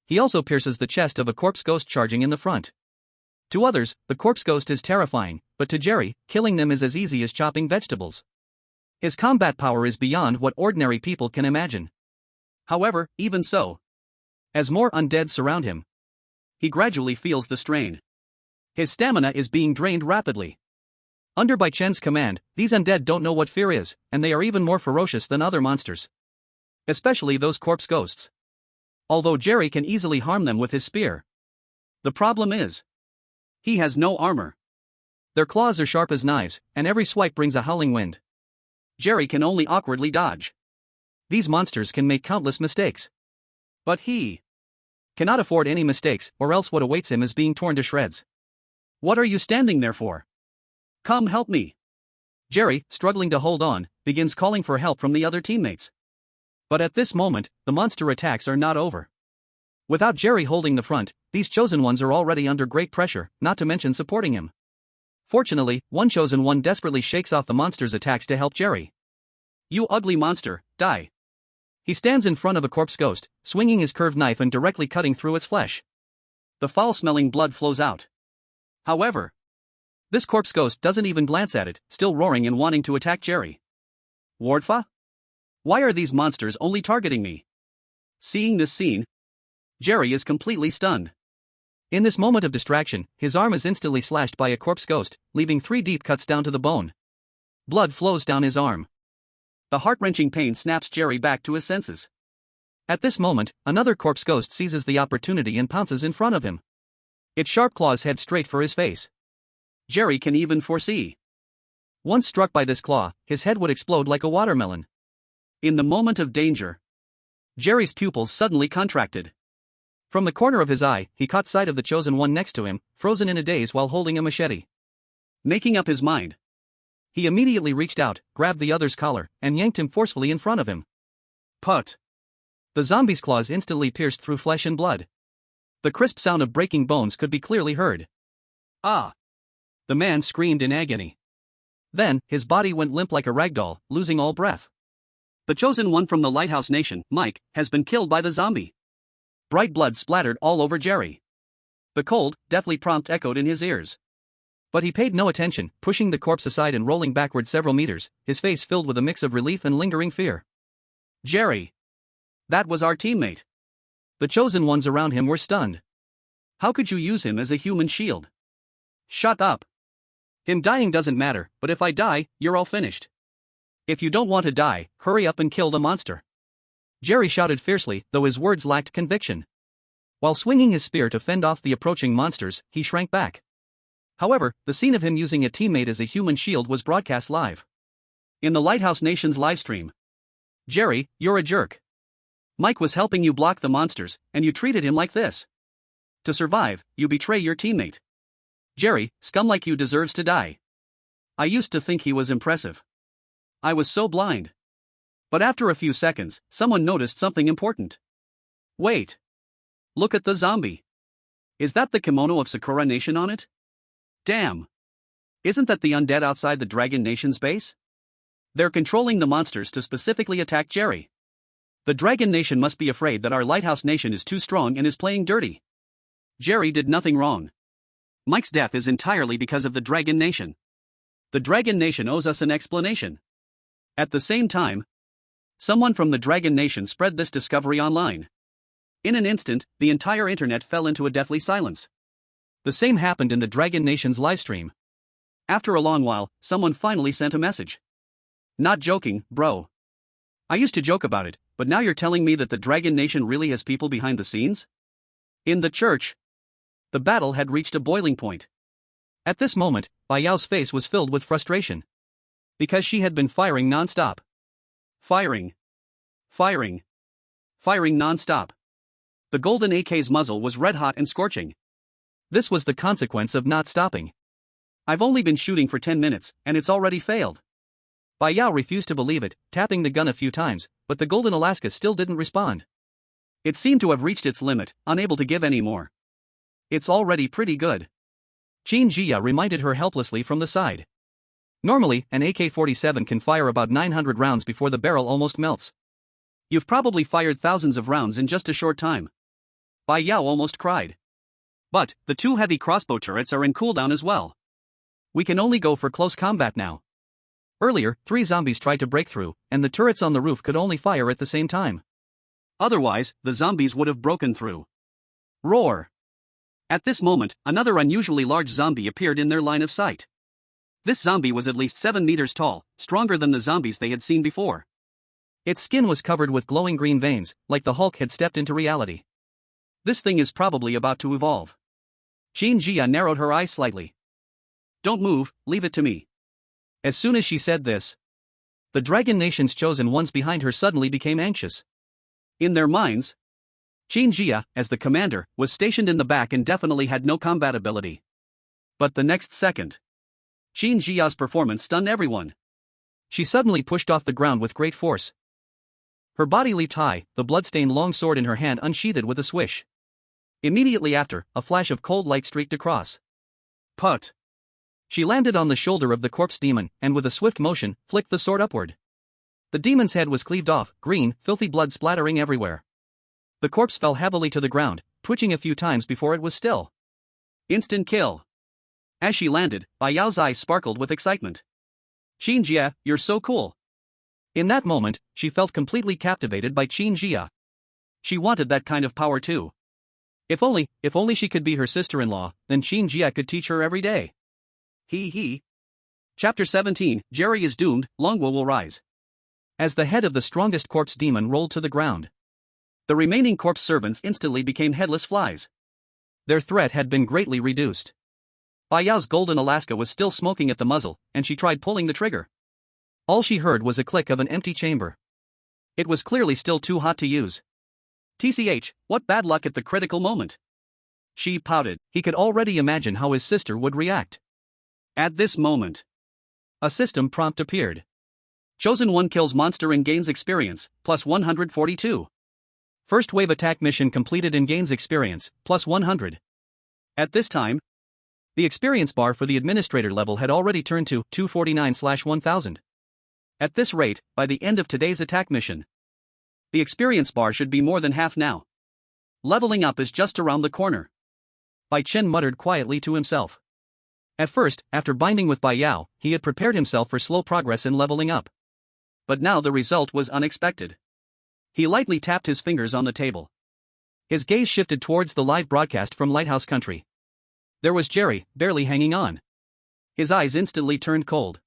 He also pierces the chest of a corpse ghost charging in the front. To others, the corpse ghost is terrifying, but to Jerry, killing them is as easy as chopping vegetables. His combat power is beyond what ordinary people can imagine. However, even so, as more undead surround him, he gradually feels the strain. His stamina is being drained rapidly. Under Bai Chen's command, these undead don't know what fear is, and they are even more ferocious than other monsters. Especially those corpse ghosts. Although Jerry can easily harm them with his spear. The problem is, he has no armor. Their claws are sharp as knives, and every swipe brings a howling wind. Jerry can only awkwardly dodge. These monsters can make countless mistakes. But he cannot afford any mistakes, or else what awaits him is being torn to shreds. What are you standing there for? Come help me. Jerry, struggling to hold on, begins calling for help from the other teammates. But at this moment, the monster attacks are not over. Without Jerry holding the front, these chosen ones are already under great pressure, not to mention supporting him. Fortunately, one chosen one desperately shakes off the monster's attacks to help Jerry. You ugly monster, die. He stands in front of a corpse ghost, swinging his curved knife and directly cutting through its flesh. The foul-smelling blood flows out. However, this corpse ghost doesn't even glance at it, still roaring and wanting to attack Jerry. Wardfa? Why are these monsters only targeting me? Seeing this scene, Jerry is completely stunned. In this moment of distraction, his arm is instantly slashed by a corpse ghost, leaving 3 deep cuts down to the bone. Blood flows down his arm. The heart-wrenching pain snaps Jerry back to his senses. At this moment, another corpse ghost seizes the opportunity and pounces in front of him. Its sharp claws head straight for his face. Jerry can even foresee. Once struck by this claw, his head would explode like a watermelon. In the moment of danger, Jerry's pupils suddenly contracted. From the corner of his eye, he caught sight of the chosen one next to him, frozen in a daze while holding a machete. Making up his mind, he immediately reached out, grabbed the other's collar, and yanked him forcefully in front of him. Put! The zombie's claws instantly pierced through flesh and blood. The crisp sound of breaking bones could be clearly heard. Ah! The man screamed in agony. Then, his body went limp like a ragdoll, losing all breath. The chosen one from the Lighthouse Nation, Mike, has been killed by the zombie. Bright blood splattered all over Jerry. The cold, deathly prompt echoed in his ears. But he paid no attention, pushing the corpse aside and rolling backward several meters, his face filled with a mix of relief and lingering fear. Jerry! That was our teammate. The chosen ones around him were stunned. How could you use him as a human shield? Shut up. Him dying doesn't matter, but if I die, you're all finished. If you don't want to die, hurry up and kill the monster. Jerry shouted fiercely, though his words lacked conviction. While swinging his spear to fend off the approaching monsters, he shrank back. However, the scene of him using a teammate as a human shield was broadcast live. In the Lighthouse Nation's livestream. Jerry, you're a jerk. Mike was helping you block the monsters, and you treated him like this. To survive, you betray your teammate. Jerry, scum like you deserves to die. I used to think he was impressive. I was so blind. But after a few seconds, someone noticed something important. Wait. Look at the zombie. Is that the kimono of Sakura Nation on it? Damn. Isn't that the undead outside the Dragon Nation's base? They're controlling the monsters to specifically attack Jerry. The Dragon Nation must be afraid that our Lighthouse Nation is too strong and is playing dirty. Jerry did nothing wrong. Mike's death is entirely because of the Dragon Nation. The Dragon Nation owes us an explanation. At the same time, someone from the Dragon Nation spread this discovery online. In an instant, the entire internet fell into a deathly silence. The same happened in the Dragon Nation's livestream. After a long while, someone finally sent a message. Not joking, bro. I used to joke about it, but now you're telling me that the Dragon Nation really has people behind the scenes? In the church. The battle had reached a boiling point. At this moment, Bai Yao's face was filled with frustration. Because she had been firing non-stop. Firing. Firing. Firing non-stop. The golden AK's muzzle was red-hot and scorching. This was the consequence of not stopping. I've only been shooting for 10 minutes, and it's already failed. Bai Yao refused to believe it, tapping the gun a few times, but the golden Alaska still didn't respond. It seemed to have reached its limit, unable to give any more. It's already pretty good. Qin Jia reminded her helplessly from the side. Normally, an AK-47 can fire about 900 rounds before the barrel almost melts. You've probably fired thousands of rounds in just a short time. Bai Yao almost cried. But, the two heavy crossbow turrets are in cooldown as well. We can only go for close combat now. Earlier, 3 zombies tried to break through, and the turrets on the roof could only fire at the same time. Otherwise, the zombies would have broken through. Roar! At this moment, another unusually large zombie appeared in their line of sight. This zombie was at least 7 meters tall, stronger than the zombies they had seen before. Its skin was covered with glowing green veins, like the Hulk had stepped into reality. This thing is probably about to evolve. Qin Jia narrowed her eyes slightly. Don't move, leave it to me. As soon as she said this, the Dragon Nation's chosen ones behind her suddenly became anxious. In their minds, Qin Jia, as the commander, was stationed in the back and definitely had no combat ability. But the next second, Qin Jia's performance stunned everyone. She suddenly pushed off the ground with great force. Her body leaped high, the blood-stained long sword in her hand unsheathed with a swish. Immediately after, a flash of cold light streaked across. Put! She landed on the shoulder of the corpse demon, and with a swift motion, flicked the sword upward. The demon's head was cleaved off, green, filthy blood splattering everywhere. The corpse fell heavily to the ground, twitching a few times before it was still. Instant kill. As she landed, Bai Yao's eyes sparkled with excitement. Qin Jia, you're so cool. In that moment, she felt completely captivated by Qin Jia. She wanted that kind of power too. If only she could be her sister-in-law, then Qin Jia could teach her every day. He. Chapter 17, Jerry is doomed, Longwo will rise. As the head of the strongest corpse demon rolled to the ground, the remaining corpse servants instantly became headless flies. Their threat had been greatly reduced. Bai Yao's golden Alaska was still smoking at the muzzle, and she tried pulling the trigger. All she heard was a click of an empty chamber. It was clearly still too hot to use. TCH, what bad luck at the critical moment. She pouted. He could already imagine how his sister would react. At this moment, a system prompt appeared. Chosen 1 kills monster and gains experience, plus 142. First wave attack mission completed and gains experience, plus 100. At this time, the experience bar for the administrator level had already turned to 249/1000. At this rate, by the end of today's attack mission, the experience bar should be more than half now. Leveling up is just around the corner. Bai Chen muttered quietly to himself. At first, after binding with Bai Yao, he had prepared himself for slow progress in leveling up. But now the result was unexpected. He lightly tapped his fingers on the table. His gaze shifted towards the live broadcast from Lighthouse Country. There was Jerry, barely hanging on. His eyes instantly turned cold.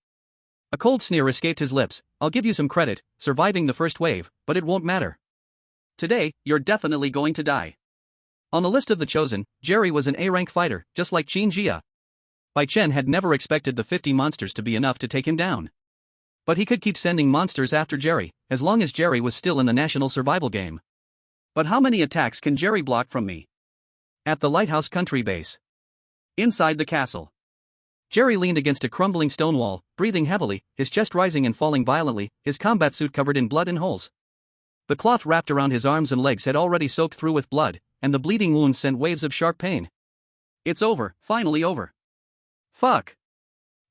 A cold sneer escaped his lips. I'll give you some credit, surviving the first wave, but it won't matter. Today, you're definitely going to die. On the list of the chosen, Jerry was an A-rank fighter, just like Qin Jia. Bai Chen had never expected the 50 monsters to be enough to take him down. But he could keep sending monsters after Jerry, as long as Jerry was still in the national survival game. But how many attacks can Jerry block from me? At the lighthouse country base. Inside the castle. Jerry leaned against a crumbling stone wall, breathing heavily, his chest rising and falling violently, his combat suit covered in blood and holes. The cloth wrapped around his arms and legs had already soaked through with blood, and the bleeding wounds sent waves of sharp pain. It's over, finally over. Fuck.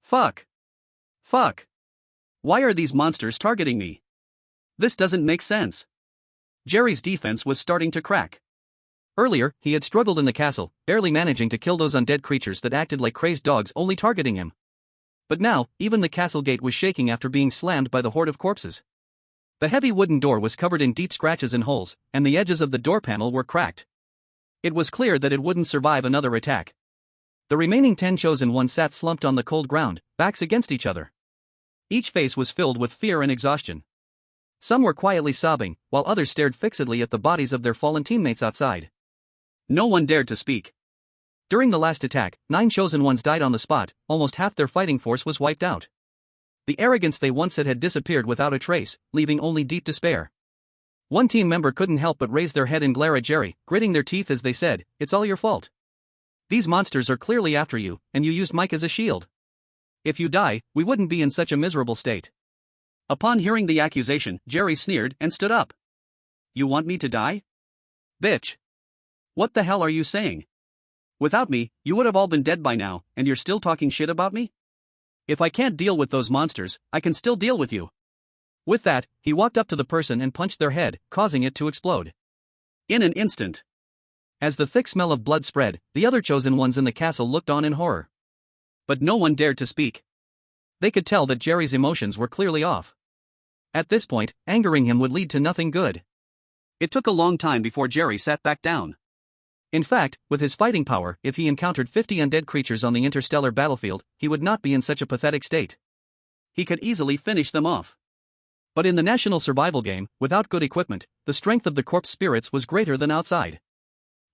Fuck. Fuck. Why are these monsters targeting me? This doesn't make sense. Jerry's defense was starting to crack. Earlier, he had struggled in the castle, barely managing to kill those undead creatures that acted like crazed dogs only targeting him. But now, even the castle gate was shaking after being slammed by the horde of corpses. The heavy wooden door was covered in deep scratches and holes, and the edges of the door panel were cracked. It was clear that it wouldn't survive another attack. The remaining 10 chosen ones sat slumped on the cold ground, backs against each other. Each face was filled with fear and exhaustion. Some were quietly sobbing, while others stared fixedly at the bodies of their fallen teammates outside. No one dared to speak. During the last attack, 9 chosen ones died on the spot, almost half their fighting force was wiped out. The arrogance they once had disappeared without a trace, leaving only deep despair. One team member couldn't help but raise their head and glare at Jerry, gritting their teeth as they said, "It's all your fault. These monsters are clearly after you, and you used Mike as a shield. If you die, we wouldn't be in such a miserable state." Upon hearing the accusation, Jerry sneered and stood up. "You want me to die? Bitch. What the hell are you saying? Without me, you would have all been dead by now, and you're still talking shit about me? If I can't deal with those monsters, I can still deal with you." With that, he walked up to the person and punched their head, causing it to explode. In an instant. As the thick smell of blood spread, the other chosen ones in the castle looked on in horror. But no one dared to speak. They could tell that Jerry's emotions were clearly off. At this point, angering him would lead to nothing good. It took a long time before Jerry sat back down. In fact, with his fighting power, if he encountered 50 undead creatures on the interstellar battlefield, he would not be in such a pathetic state. He could easily finish them off. But in the national survival game, without good equipment, the strength of the corpse spirits was greater than outside.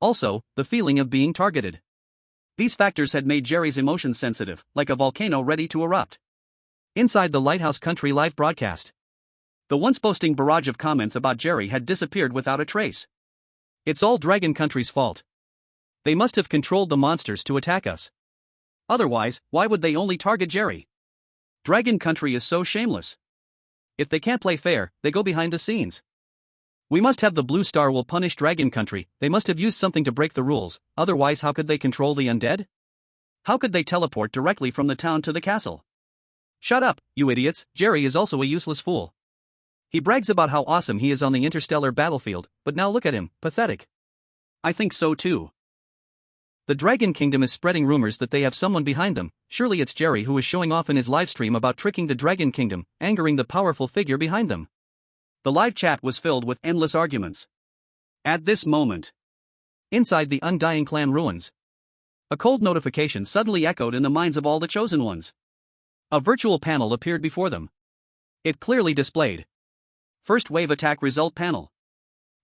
Also, the feeling of being targeted. These factors had made Jerry's emotions sensitive, like a volcano ready to erupt. Inside the Lighthouse Country live broadcast, the once boasting barrage of comments about Jerry had disappeared without a trace. "It's all Dragon Country's fault. They must have controlled the monsters to attack us. Otherwise, why would they only target Jerry? Dragon Country is so shameless. If they can't play fair, they go behind the scenes. We must have the Blue Star will punish Dragon Country. They must have used something to break the rules, otherwise how could they control the undead? How could they teleport directly from the town to the castle? Shut up, you idiots, Jerry is also a useless fool. He brags about how awesome he is on the interstellar battlefield, but now look at him, pathetic." I think so too. The Dragon Kingdom is spreading rumors that they have someone behind them. Surely it's Jerry who is showing off in his livestream about tricking the Dragon Kingdom, angering the powerful figure behind them. The live chat was filled with endless arguments. At this moment, inside the Undying Clan ruins, a cold notification suddenly echoed in the minds of all the chosen ones. A virtual panel appeared before them. It clearly displayed: First Wave Attack Result Panel.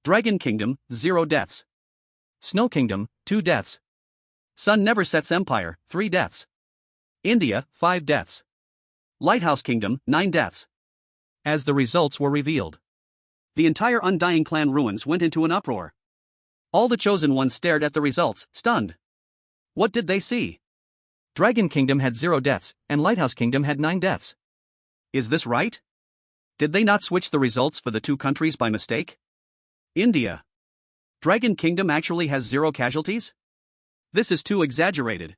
Dragon Kingdom, 0 deaths. Snow Kingdom, 2 deaths. Sun Never Sets Empire, 3 deaths. India, 5 deaths. Lighthouse Kingdom, 9 deaths. As the results were revealed, the entire Undying Clan ruins went into an uproar. All the chosen ones stared at the results, stunned. What did they see? Dragon Kingdom had 0 deaths, and Lighthouse Kingdom had 9 deaths. Is this right? Did they not switch the results for the 2 countries by mistake? India. Dragon Kingdom actually has 0 casualties? This is too exaggerated.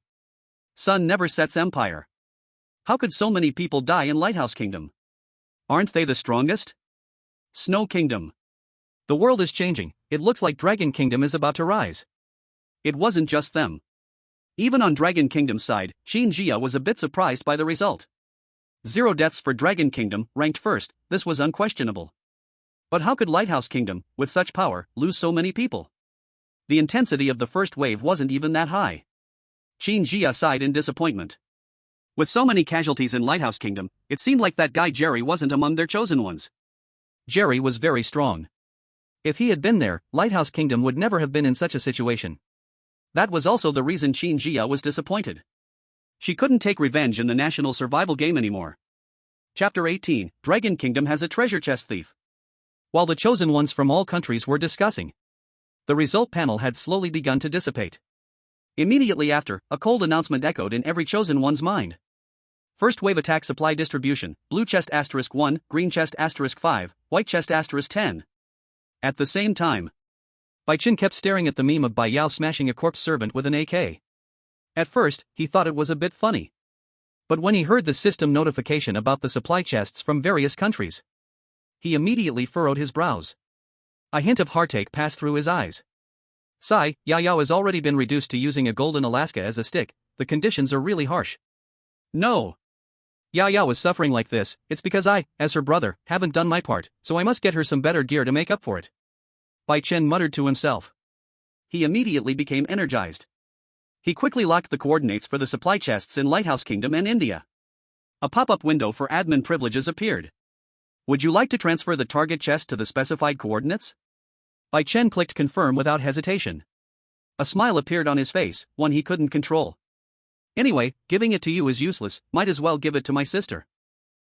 Sun Never Sets Empire. How could so many people die in Lighthouse Kingdom? Aren't they the strongest? Snow Kingdom. The world is changing. It looks like Dragon Kingdom is about to rise. It wasn't just them. Even on Dragon Kingdom's side, Qin Jia was a bit surprised by the result. 0 deaths for Dragon Kingdom, ranked first, this was unquestionable. But how could Lighthouse Kingdom, with such power, lose so many people? The intensity of the first wave wasn't even that high. Qin Jia sighed in disappointment. With so many casualties in Lighthouse Kingdom, it seemed like that guy Jerry wasn't among their chosen ones. Jerry was very strong. If he had been there, Lighthouse Kingdom would never have been in such a situation. That was also the reason Qin Jia was disappointed. She couldn't take revenge in the national survival game anymore. Chapter 18, Dragon Kingdom has a treasure chest thief. While the chosen ones from all countries were discussing, the result panel had slowly begun to dissipate. Immediately after, a cold announcement echoed in every chosen one's mind. First wave attack supply distribution, blue chest *1, green chest *5, white chest *10. At the same time, Bai Chen kept staring at the meme of Bai Yao smashing a corpse servant with an AK. At first, he thought it was a bit funny. But when he heard the system notification about the supply chests from various countries, he immediately furrowed his brows. A hint of heartache passed through his eyes. Sigh, Yao has already been reduced to using a golden Alaska as a stick. The conditions are really harsh. No. Yao is suffering like this, it's because I, as her brother, haven't done my part, so I must get her some better gear to make up for it. Bai Chen muttered to himself. He immediately became energized. He quickly locked the coordinates for the supply chests in Lighthouse Kingdom and India. A pop-up window for admin privileges appeared. Would you like to transfer the target chest to the specified coordinates? Bai Chen clicked confirm without hesitation. A smile appeared on his face, one he couldn't control. Anyway, giving it to you is useless, might as well give it to my sister.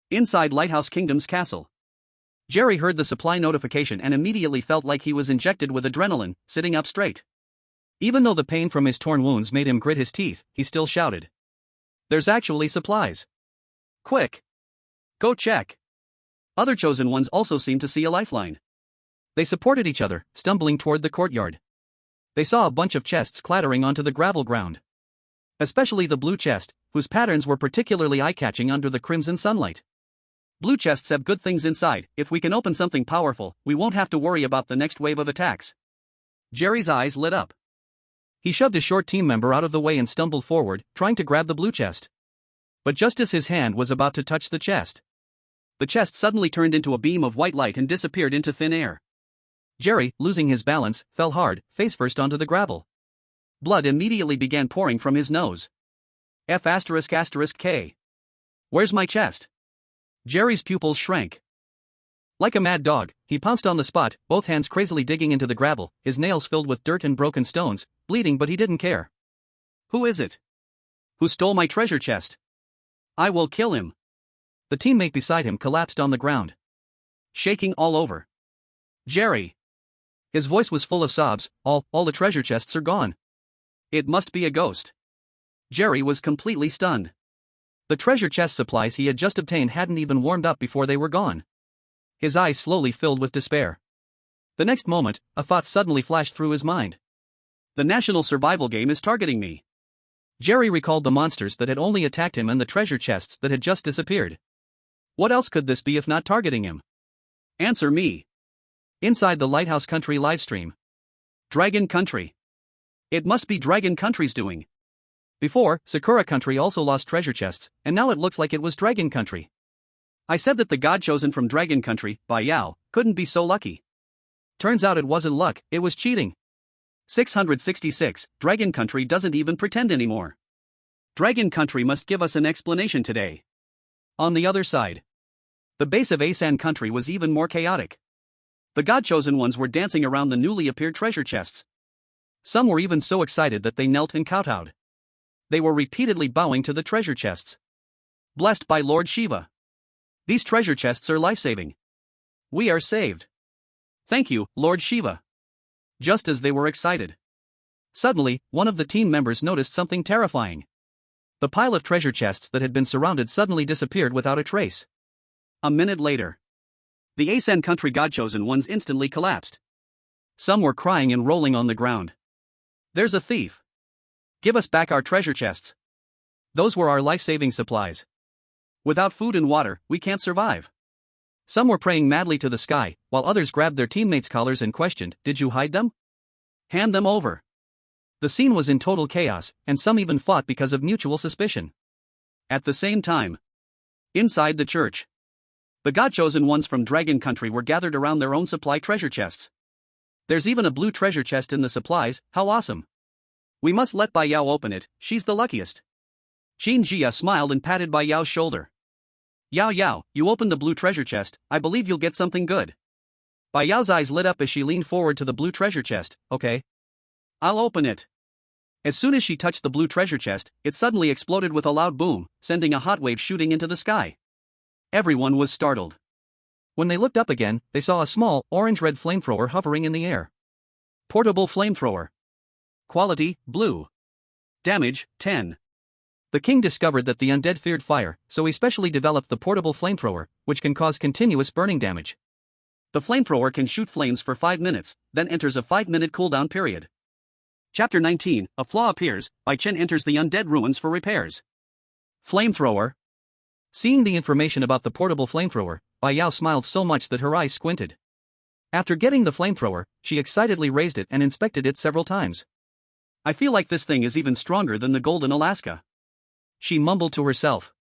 Inside Lighthouse Kingdom's castle, Jerry heard the supply notification and immediately felt like he was injected with adrenaline, sitting up straight. Even though the pain from his torn wounds made him grit his teeth, he still shouted. There's actually supplies. Quick! Go check. Other chosen ones also seemed to see a lifeline. They supported each other, stumbling toward the courtyard. They saw a bunch of chests clattering onto the gravel ground. Especially the blue chest, whose patterns were particularly eye-catching under the crimson sunlight. Blue chests have good things inside. If we can open something powerful, we won't have to worry about the next wave of attacks. Jerry's eyes lit up. He shoved a short team member out of the way and stumbled forward, trying to grab the blue chest. But just as his hand was about to touch the chest, the chest suddenly turned into a beam of white light and disappeared into thin air. Jerry, losing his balance, fell hard, face first onto the gravel. Blood immediately began pouring from his nose. F***K. Where's my chest? Jerry's pupils shrank. Like a mad dog, he pounced on the spot, both hands crazily digging into the gravel, his nails filled with dirt and broken stones, bleeding, but he didn't care. Who is it? Who stole my treasure chest? I will kill him. The teammate beside him collapsed on the ground, shaking all over. Jerry. His voice was full of sobs. All the treasure chests are gone. It must be a ghost. Jerry was completely stunned. The treasure chest supplies he had just obtained hadn't even warmed up before they were gone. His eyes slowly filled with despair. The next moment, a thought suddenly flashed through his mind. The national survival game is targeting me. Jerry recalled the monsters that had only attacked him and the treasure chests that had just disappeared. What else could this be if not targeting him? Answer me. Inside the Lighthouse Country livestream. Dragon Country. It must be Dragon Country's doing. Before, Sakura Country also lost treasure chests, and now it looks like it was Dragon Country. I said that the god chosen from Dragon Country, Bai Yao, couldn't be so lucky. Turns out it wasn't luck, it was cheating. 666, Dragon Country doesn't even pretend anymore. Dragon Country must give us an explanation today. On the other side, the base of Asan Country was even more chaotic. The god-chosen ones were dancing around the newly appeared treasure chests. Some were even so excited that they knelt and kowtowed. They were repeatedly bowing to the treasure chests. Blessed by Lord Shiva. These treasure chests are life-saving. We are saved. Thank you, Lord Shiva. Just as they were excited, suddenly, one of the team members noticed something terrifying. The pile of treasure chests that had been surrounded suddenly disappeared without a trace. A minute later, the Asan Country god-chosen ones instantly collapsed. Some were crying and rolling on the ground. There's a thief. Give us back our treasure chests. Those were our life-saving supplies. Without food and water, we can't survive. Some were praying madly to the sky, while others grabbed their teammates' collars and questioned, "Did you hide them? Hand them over." The scene was in total chaos, and some even fought because of mutual suspicion. At the same time, inside the church, the god-chosen ones from Dragon Country were gathered around their own supply treasure chests. There's even a blue treasure chest in the supplies, how awesome. We must let Bai Yao open it, she's the luckiest. Qin Jia smiled and patted Bai Yao's shoulder. Yao, you open the blue treasure chest, I believe you'll get something good. Bai Yao's eyes lit up as she leaned forward to the blue treasure chest. Okay. I'll open it. As soon as she touched the blue treasure chest, it suddenly exploded with a loud boom, sending a hot wave shooting into the sky. Everyone was startled. When they looked up again, they saw a small, orange-red flamethrower hovering in the air. Portable flamethrower. Quality, blue. Damage, 10. The king discovered that the undead feared fire, so he specially developed the portable flamethrower, which can cause continuous burning damage. The flamethrower can shoot flames for 5 minutes, then enters a 5-minute cooldown period. Chapter 19, A Flaw Appears, Bai Chen enters the undead ruins for repairs. Flamethrower. Seeing the information about the portable flamethrower, Bai Yao smiled so much that her eyes squinted. After getting the flamethrower, she excitedly raised it and inspected it several times. I feel like this thing is even stronger than the golden Alaska, she mumbled to herself.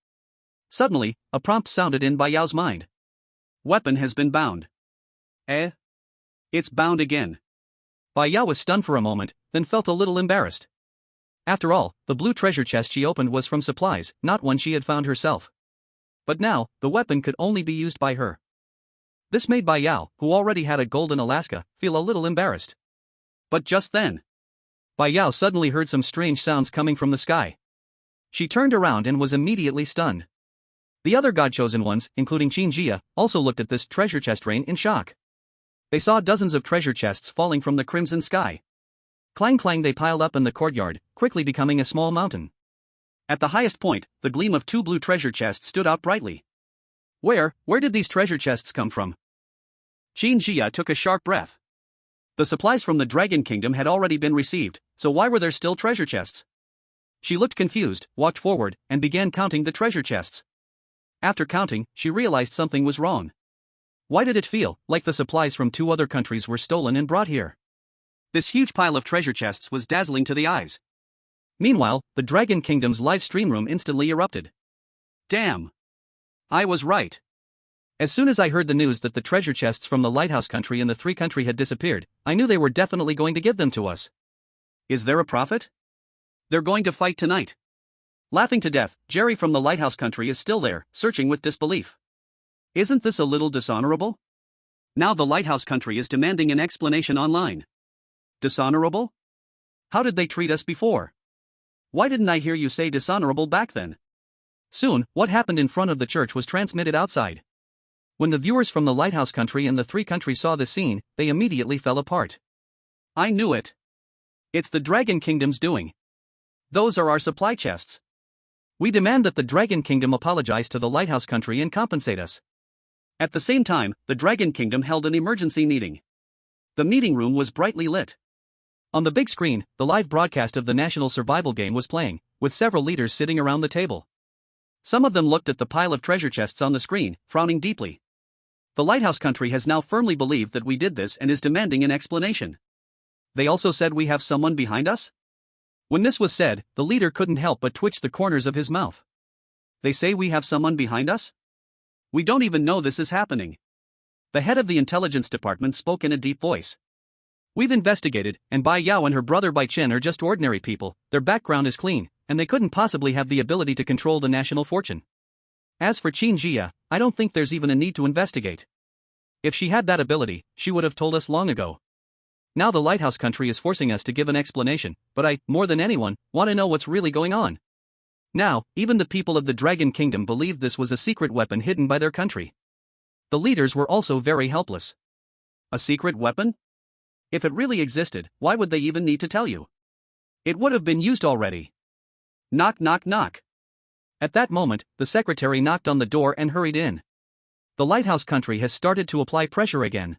Suddenly, a prompt sounded in Bai Yao's mind. Weapon has been bound. Eh? It's bound again. Bai Yao was stunned for a moment, then felt a little embarrassed. After all, the blue treasure chest she opened was from supplies, not one she had found herself. But now, the weapon could only be used by her. This made Bai Yao, who already had a golden Alaska, feel a little embarrassed. But just then, Bai Yao suddenly heard some strange sounds coming from the sky. She turned around and was immediately stunned. The other God-chosen ones, including Qin Jia, also looked at this treasure chest rain in shock. They saw dozens of treasure chests falling from the crimson sky. Clang clang they piled up in the courtyard, quickly becoming a small mountain. At the highest point, the gleam of 2 blue treasure chests stood out brightly. Where did these treasure chests come from? Qin Jia took a sharp breath. The supplies from the Dragon Kingdom had already been received, so why were there still treasure chests? She looked confused, walked forward, and began counting the treasure chests. After counting, she realized something was wrong. Why did it feel like the supplies from 2 other countries were stolen and brought here? This huge pile of treasure chests was dazzling to the eyes. Meanwhile, the Dragon Kingdom's live stream room instantly erupted. Damn! I was right. As soon as I heard the news that the treasure chests from the Lighthouse Country and the 3 country had disappeared, I knew they were definitely going to give them to us. Is there a profit? They're going to fight tonight. Laughing to death, Jerry from the Lighthouse Country is still there, searching with disbelief. Isn't this a little dishonorable? Now the Lighthouse Country is demanding an explanation online. Dishonorable? How did they treat us before? Why didn't I hear you say dishonorable back then? Soon, what happened in front of the church was transmitted outside. When the viewers from the Lighthouse Country and the 3 countries saw the scene, they immediately fell apart. I knew it. It's the Dragon Kingdom's doing. Those are our supply chests. We demand that the Dragon Kingdom apologize to the Lighthouse Country and compensate us. At the same time, the Dragon Kingdom held an emergency meeting. The meeting room was brightly lit. On the big screen, the live broadcast of the national survival game was playing, with several leaders sitting around the table. Some of them looked at the pile of treasure chests on the screen, frowning deeply. The Lighthouse Country has now firmly believed that we did this and is demanding an explanation. They also said we have someone behind us? When this was said, the leader couldn't help but twitch the corners of his mouth. They say we have someone behind us? We don't even know this is happening. The head of the intelligence department spoke in a deep voice. We've investigated, and Bai Yao and her brother Bai Chen are just ordinary people, their background is clean, and they couldn't possibly have the ability to control the national fortune. As for Qin Jia, I don't think there's even a need to investigate. If she had that ability, she would have told us long ago. Now the Lighthouse Country is forcing us to give an explanation, but I, more than anyone, want to know what's really going on. Now, even the people of the Dragon Kingdom believed this was a secret weapon hidden by their country. The leaders were also very helpless. A secret weapon? If it really existed, why would they even need to tell you? It would have been used already. Knock knock knock. At that moment, the secretary knocked on the door and hurried in. The Lighthouse Country has started to apply pressure again.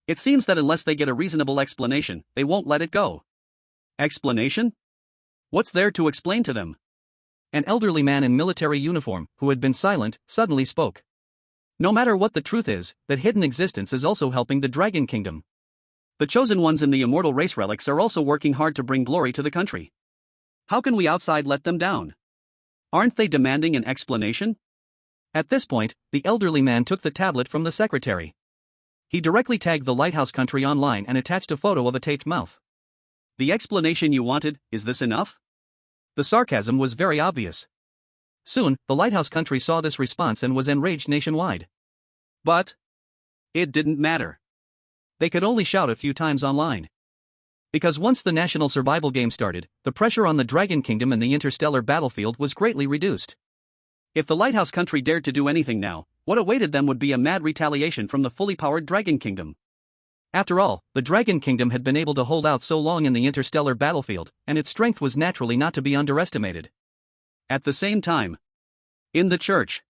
It seems that unless they get a reasonable explanation, they won't let it go. Explanation? What's there to explain to them? An elderly man in military uniform, who had been silent, suddenly spoke. No matter what the truth is, that hidden existence is also helping the Dragon Kingdom. The chosen ones in the immortal race relics are also working hard to bring glory to the country. How can we outside let them down? Aren't they demanding an explanation? At this point, the elderly man took the tablet from the secretary. He directly tagged the Lighthouse Country online and attached a photo of a taped mouth. The explanation you wanted, is this enough? The sarcasm was very obvious. Soon, the Lighthouse Country saw this response and was enraged nationwide. But it didn't matter. They could only shout a few times online. Because once the national survival game started, the pressure on the Dragon Kingdom and the interstellar battlefield was greatly reduced. If the lighthouse country dared to do anything now, what awaited them would be a mad retaliation from the fully powered Dragon Kingdom. After all, the Dragon Kingdom had been able to hold out so long in the interstellar battlefield, and its strength was naturally not to be underestimated. At the same time, in the church,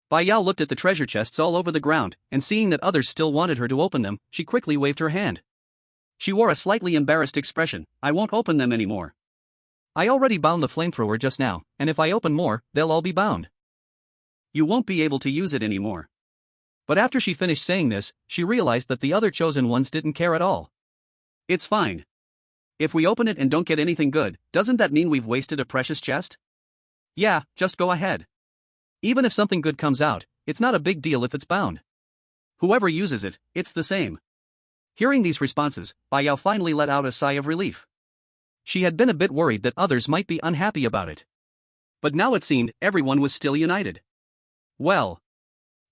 Bai Yao looked at the treasure chests all over the ground, and seeing that others still wanted her to open them, she quickly waved her hand. She wore a slightly embarrassed expression. I won't open them anymore. I already bound the flamethrower just now, and if I open more, they'll all be bound. You won't be able to use it anymore. But after she finished saying this, she realized that the other chosen ones didn't care at all. It's fine. If we open it and don't get anything good, doesn't that mean we've wasted a precious chest? Yeah, just go ahead. Even if something good comes out, it's not a big deal if it's bound. Whoever uses it, it's the same. Hearing these responses, Bai Yao finally let out a sigh of relief. She had been a bit worried that others might be unhappy about it. But now it seemed everyone was still united. Well,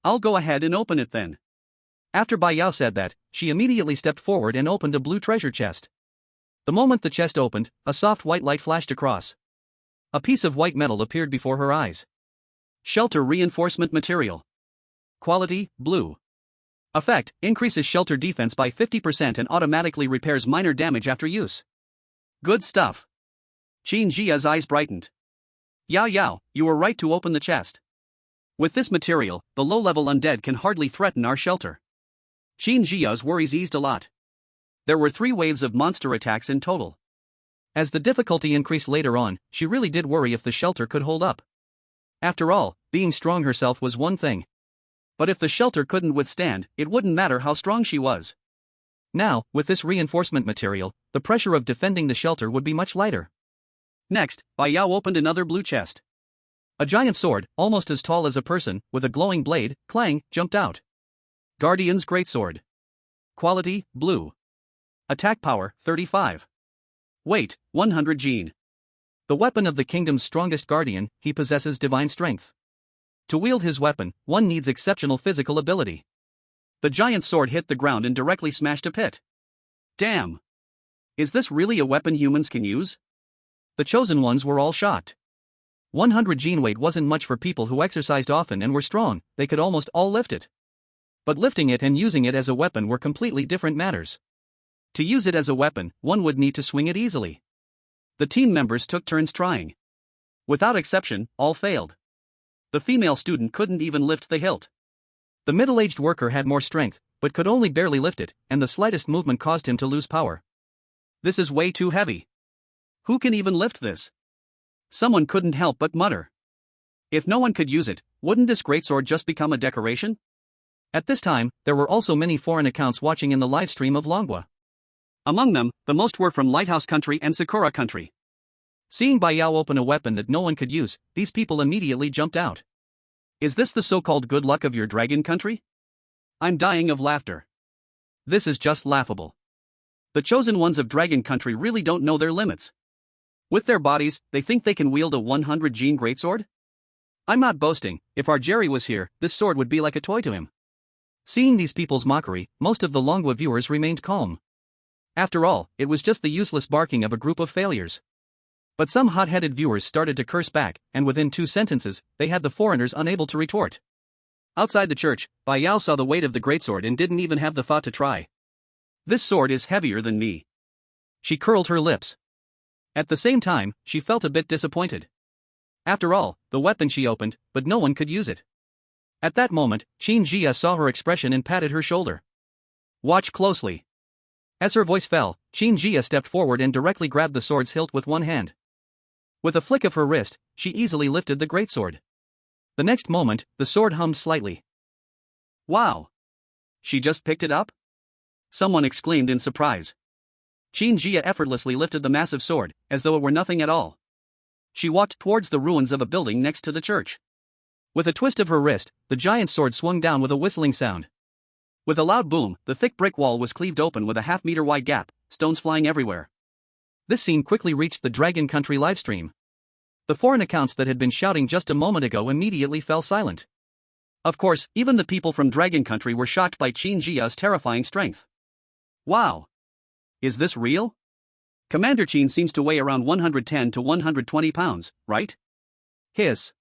I'll go ahead and open it then. After Bai Yao said that, she immediately stepped forward and opened a blue treasure chest. The moment the chest opened, a soft white light flashed across. A piece of white metal appeared before her eyes. Shelter reinforcement material. Quality, blue. Effect, increases shelter defense by 50% and automatically repairs minor damage after use. Good stuff. Qin Jia's eyes brightened. Yao, you were right to open the chest. With this material, the low-level undead can hardly threaten our shelter. Qin Jia's worries eased a lot. There were 3 waves of monster attacks in total. As the difficulty increased later on, she really did worry if the shelter could hold up. After all, being strong herself was one thing. But if the shelter couldn't withstand, it wouldn't matter how strong she was. Now, with this reinforcement material, the pressure of defending the shelter would be much lighter. Next, Bai Yao opened another blue chest. A giant sword, almost as tall as a person, with a glowing blade, clang, jumped out. Guardian's Greatsword. Quality, blue. Attack power, 35. Weight, 100 gene. The weapon of the kingdom's strongest guardian, he possesses divine strength. To wield his weapon, one needs exceptional physical ability. The giant sword hit the ground and directly smashed a pit. Damn! Is this really a weapon humans can use? The chosen ones were all shocked. 100 gene weight wasn't much for people who exercised often and were strong, they could almost all lift it. But lifting it and using it as a weapon were completely different matters. To use it as a weapon, one would need to swing it easily. The team members took turns trying. Without exception, all failed. The female student couldn't even lift the hilt. The middle-aged worker had more strength, but could only barely lift it, and the slightest movement caused him to lose power. This is way too heavy. Who can even lift this? Someone couldn't help but mutter. If no one could use it, wouldn't this greatsword just become a decoration? At this time, there were also many foreign accounts watching in the live stream of Longua. Among them, the most were from Lighthouse Country and Sakura Country. Seeing Bai Yao open a weapon that no one could use, these people immediately jumped out. Is this the so-called good luck of your dragon country? I'm dying of laughter. This is just laughable. The chosen ones of Dragon Country really don't know their limits. With their bodies, they think they can wield a 100 gene greatsword? I'm not boasting, if our Jerry was here, this sword would be like a toy to him. Seeing these people's mockery, most of the Longua viewers remained calm. After all, it was just the useless barking of a group of failures. But some hot-headed viewers started to curse back, and within 2 sentences, they had the foreigners unable to retort. Outside the church, Bai Yao saw the weight of the greatsword and didn't even have the thought to try. This sword is heavier than me. She curled her lips. At the same time, she felt a bit disappointed. After all, the weapon she opened, but no one could use it. At that moment, Qin Jia saw her expression and patted her shoulder. Watch closely. As her voice fell, Qin Jia stepped forward and directly grabbed the sword's hilt with one hand. With a flick of her wrist, she easily lifted the greatsword. The next moment, the sword hummed slightly. Wow! She just picked it up? Someone exclaimed in surprise. Qin Jia effortlessly lifted the massive sword, as though it were nothing at all. She walked towards the ruins of a building next to the church. With a twist of her wrist, the giant sword swung down with a whistling sound. With a loud boom, the thick brick wall was cleaved open with a half-meter wide gap, stones flying everywhere. This scene quickly reached the Dragon Country livestream. The foreign accounts that had been shouting just a moment ago immediately fell silent. Of course, even the people from Dragon Country were shocked by Qin Jia's terrifying strength. Wow! Is this real? Commander Qin seems to weigh around 110 to 120 pounds, right? Hiss.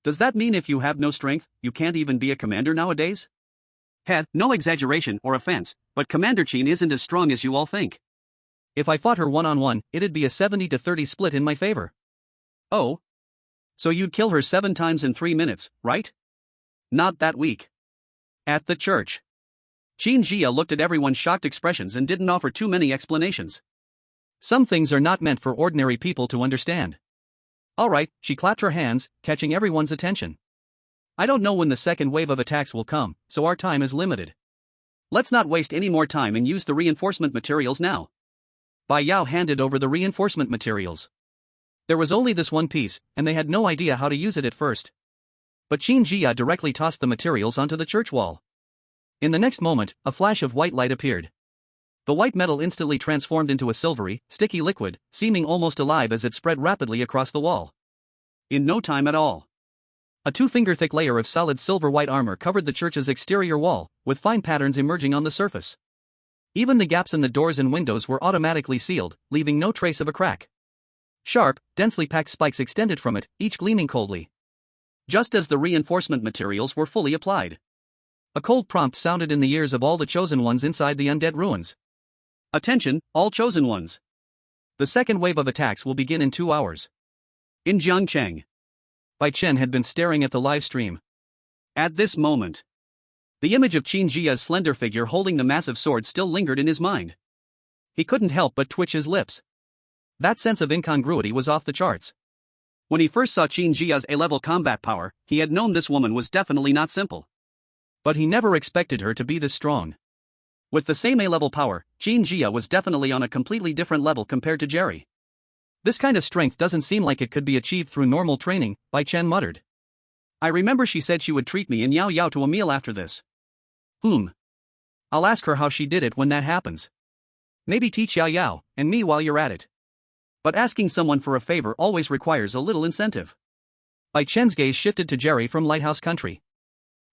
Does that mean if you have no strength, you can't even be a commander nowadays? No exaggeration or offense, but Commander Qin isn't as strong as you all think. If I fought her one-on-one, it'd be a 70-30 split in my favor. Oh? So you'd kill her 7 times in 3 minutes, right? Not that weak. At the church. Qin Jia looked at everyone's shocked expressions and didn't offer too many explanations. Some things are not meant for ordinary people to understand. Alright, she clapped her hands, catching everyone's attention. I don't know when the second wave of attacks will come, so our time is limited. Let's not waste any more time and use the reinforcement materials now. Bai Yao handed over the reinforcement materials. There was only this one piece, and they had no idea how to use it at first. But Qin Jia directly tossed the materials onto the church wall. In the next moment, a flash of white light appeared. The white metal instantly transformed into a silvery, sticky liquid, seeming almost alive as it spread rapidly across the wall. In no time at all. A 2-finger-thick layer of solid silver-white armor covered the church's exterior wall, with fine patterns emerging on the surface. Even the gaps in the doors and windows were automatically sealed, leaving no trace of a crack. Sharp, densely packed spikes extended from it, each gleaming coldly. Just as the reinforcement materials were fully applied. A cold prompt sounded in the ears of all the chosen ones inside the undead ruins. Attention, all chosen ones. The second wave of attacks will begin in 2 hours. In Jiangcheng. Bai Chen had been staring at the live stream. At this moment, the image of Qin Jia's slender figure holding the massive sword still lingered in his mind. He couldn't help but twitch his lips. That sense of incongruity was off the charts. When he first saw Qin Jia's A-level combat power, he had known this woman was definitely not simple. But he never expected her to be this strong. With the same A-level power, Qin Jia was definitely on a completely different level compared to Jerry. This kind of strength doesn't seem like it could be achieved through normal training, Bai Chen muttered. I remember she said she would treat me and Yao Yao to a meal after this. I'll ask her how she did it when that happens. Maybe teach Yao Yao and me while you're at it. But asking someone for a favor always requires a little incentive. Bai Chen's gaze shifted to Jerry from Lighthouse Country.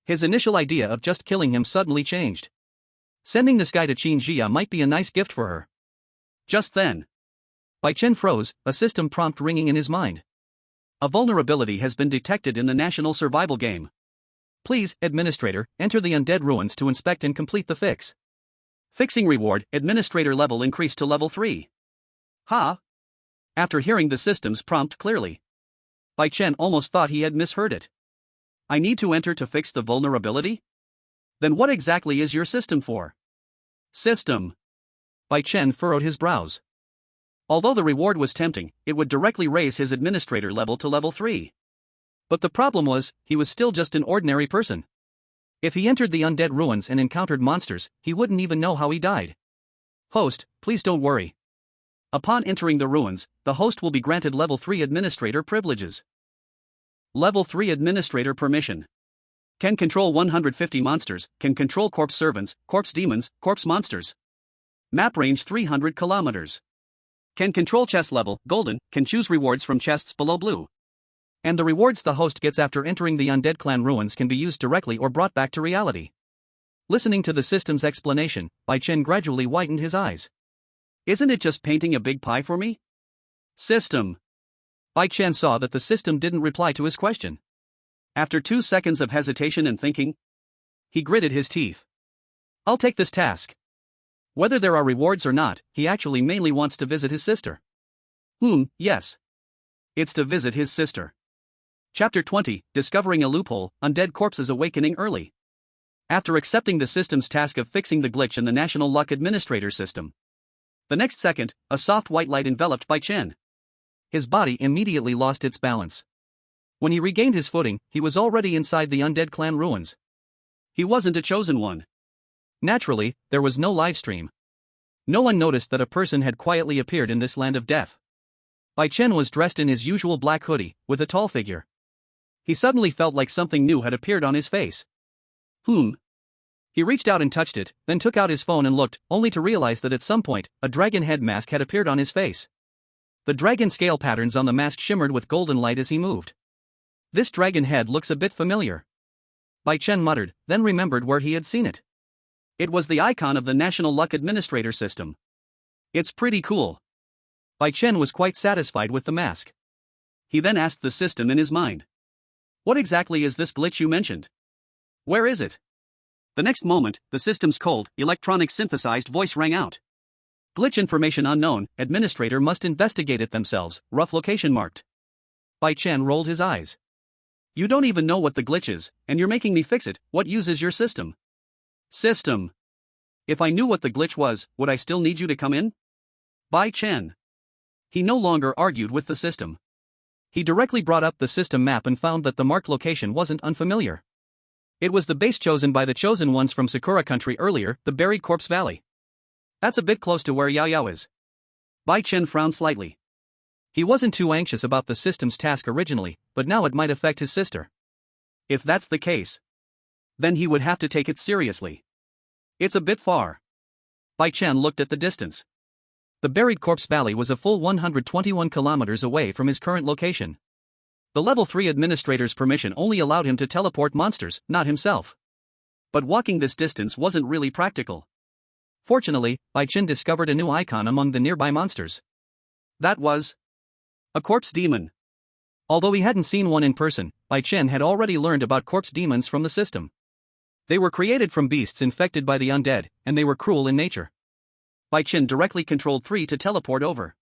His initial idea of just killing him suddenly changed. Sending this guy to Qin Jia might be a nice gift for her. Just then, Bai Chen froze, a system prompt ringing in his mind. A vulnerability has been detected in the national survival game. Please, Administrator, enter the undead ruins to inspect and complete the fix. Fixing reward, Administrator level increased to level 3. After hearing the system's prompt clearly, Bai Chen almost thought he had misheard it. I need to enter to fix the vulnerability? Then what exactly is your system for? System. Bai Chen furrowed his brows. Although the reward was tempting, it would directly raise his administrator level to level 3. But the problem was, he was still just an ordinary person. If he entered the undead ruins and encountered monsters, he wouldn't even know how he died. Host, please don't worry. Upon entering the ruins, the host will be granted level 3 administrator privileges. Level 3 administrator permission. Can control 150 monsters, can control corpse servants, corpse demons, corpse monsters. Map range 300 kilometers. Can control chest level, golden, can choose rewards from chests below blue. And the rewards the host gets after entering the undead clan ruins can be used directly or brought back to reality. Listening to the system's explanation, Bai Chen gradually widened his eyes. Isn't it just painting a big pie for me? System. Bai Chen saw that the system didn't reply to his question. After 2 seconds of hesitation and thinking, he gritted his teeth. I'll take this task. Whether there are rewards or not, he actually mainly wants to visit his sister. Yes. It's to visit his sister. Chapter 20, Discovering a Loophole, Undead Corpses Awakening Early. After accepting the system's task of fixing the glitch in the National Luck Administrator system, the next second, a soft white light enveloped Bai Chen. His body immediately lost its balance. When he regained his footing, he was already inside the undead clan ruins. He wasn't a chosen one. Naturally, there was no livestream. No one noticed that a person had quietly appeared in this land of death. Bai Chen was dressed in his usual black hoodie, with a tall figure. He suddenly felt like something new had appeared on his face. He reached out and touched it, then took out his phone and looked, only to realize that at some point, a dragon head mask had appeared on his face. The dragon scale patterns on the mask shimmered with golden light as he moved. This dragon head looks a bit familiar. Bai Chen muttered, then remembered where he had seen it. It was the icon of the National Luck Administrator system. It's pretty cool. Bai Chen was quite satisfied with the mask. He then asked the system in his mind. What exactly is this glitch you mentioned? Where is it? The next moment, the system's cold, electronic synthesized voice rang out. Glitch information unknown, administrator must investigate it themselves, rough location marked. Bai Chen rolled his eyes. You don't even know what the glitch is, and you're making me fix it. What use is your system? System. If I knew what the glitch was, would I still need you to come in? Bai Chen. He no longer argued with the system. He directly brought up the system map and found that the marked location wasn't unfamiliar. It was the base chosen by the chosen ones from Sakura country earlier, the buried corpse valley. That's a bit close to where Yao is. Bai Chen frowned slightly. He wasn't too anxious about the system's task originally, but now it might affect his sister. If that's the case, then he would have to take it seriously. It's a bit far. Bai Chen looked at the distance. The buried corpse valley was a full 121 kilometers away from his current location. The level 3 administrator's permission only allowed him to teleport monsters, not himself. But walking this distance wasn't really practical. Fortunately, Bai Chen discovered a new icon among the nearby monsters. That was a corpse demon. Although he hadn't seen one in person, Bai Chen had already learned about corpse demons from the system. They were created from beasts infected by the undead, and they were cruel in nature. Bai Chen directly controlled 3 to teleport over.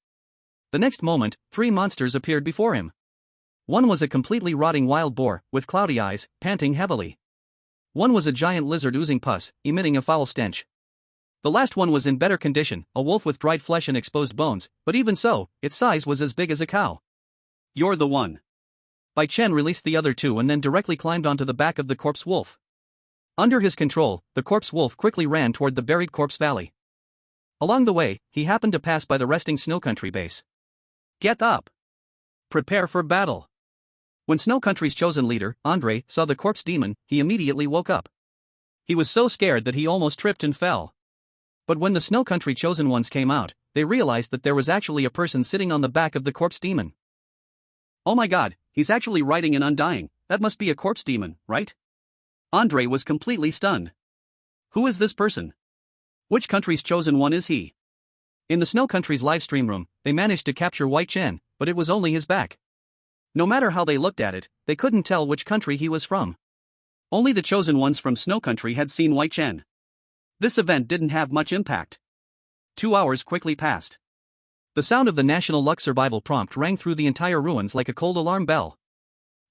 The next moment, 3 monsters appeared before him. One was a completely rotting wild boar, with cloudy eyes, panting heavily. One was a giant lizard oozing pus, emitting a foul stench. The last one was in better condition, a wolf with dried flesh and exposed bones, but even so, its size was as big as a cow. You're the one. Bai Chen released the other 2 and then directly climbed onto the back of the corpse wolf. Under his control, the corpse wolf quickly ran toward the buried corpse valley. Along the way, he happened to pass by the resting Snow Country base. Get up! Prepare for battle! When Snow Country's chosen leader, Andre, saw the corpse demon, he immediately woke up. He was so scared that he almost tripped and fell. But when the Snow Country chosen ones came out, they realized that there was actually a person sitting on the back of the corpse demon. Oh my god, he's actually riding an undying, that must be a corpse demon, right? Andre was completely stunned. Who is this person? Which country's chosen one is he? In the Snow Country's livestream room, they managed to capture Bai Chen, but it was only his back. No matter how they looked at it, they couldn't tell which country he was from. Only the chosen ones from Snow Country had seen Bai Chen. This event didn't have much impact. 2 hours quickly passed. The sound of the National Luck Survival prompt rang through the entire ruins like a cold alarm bell.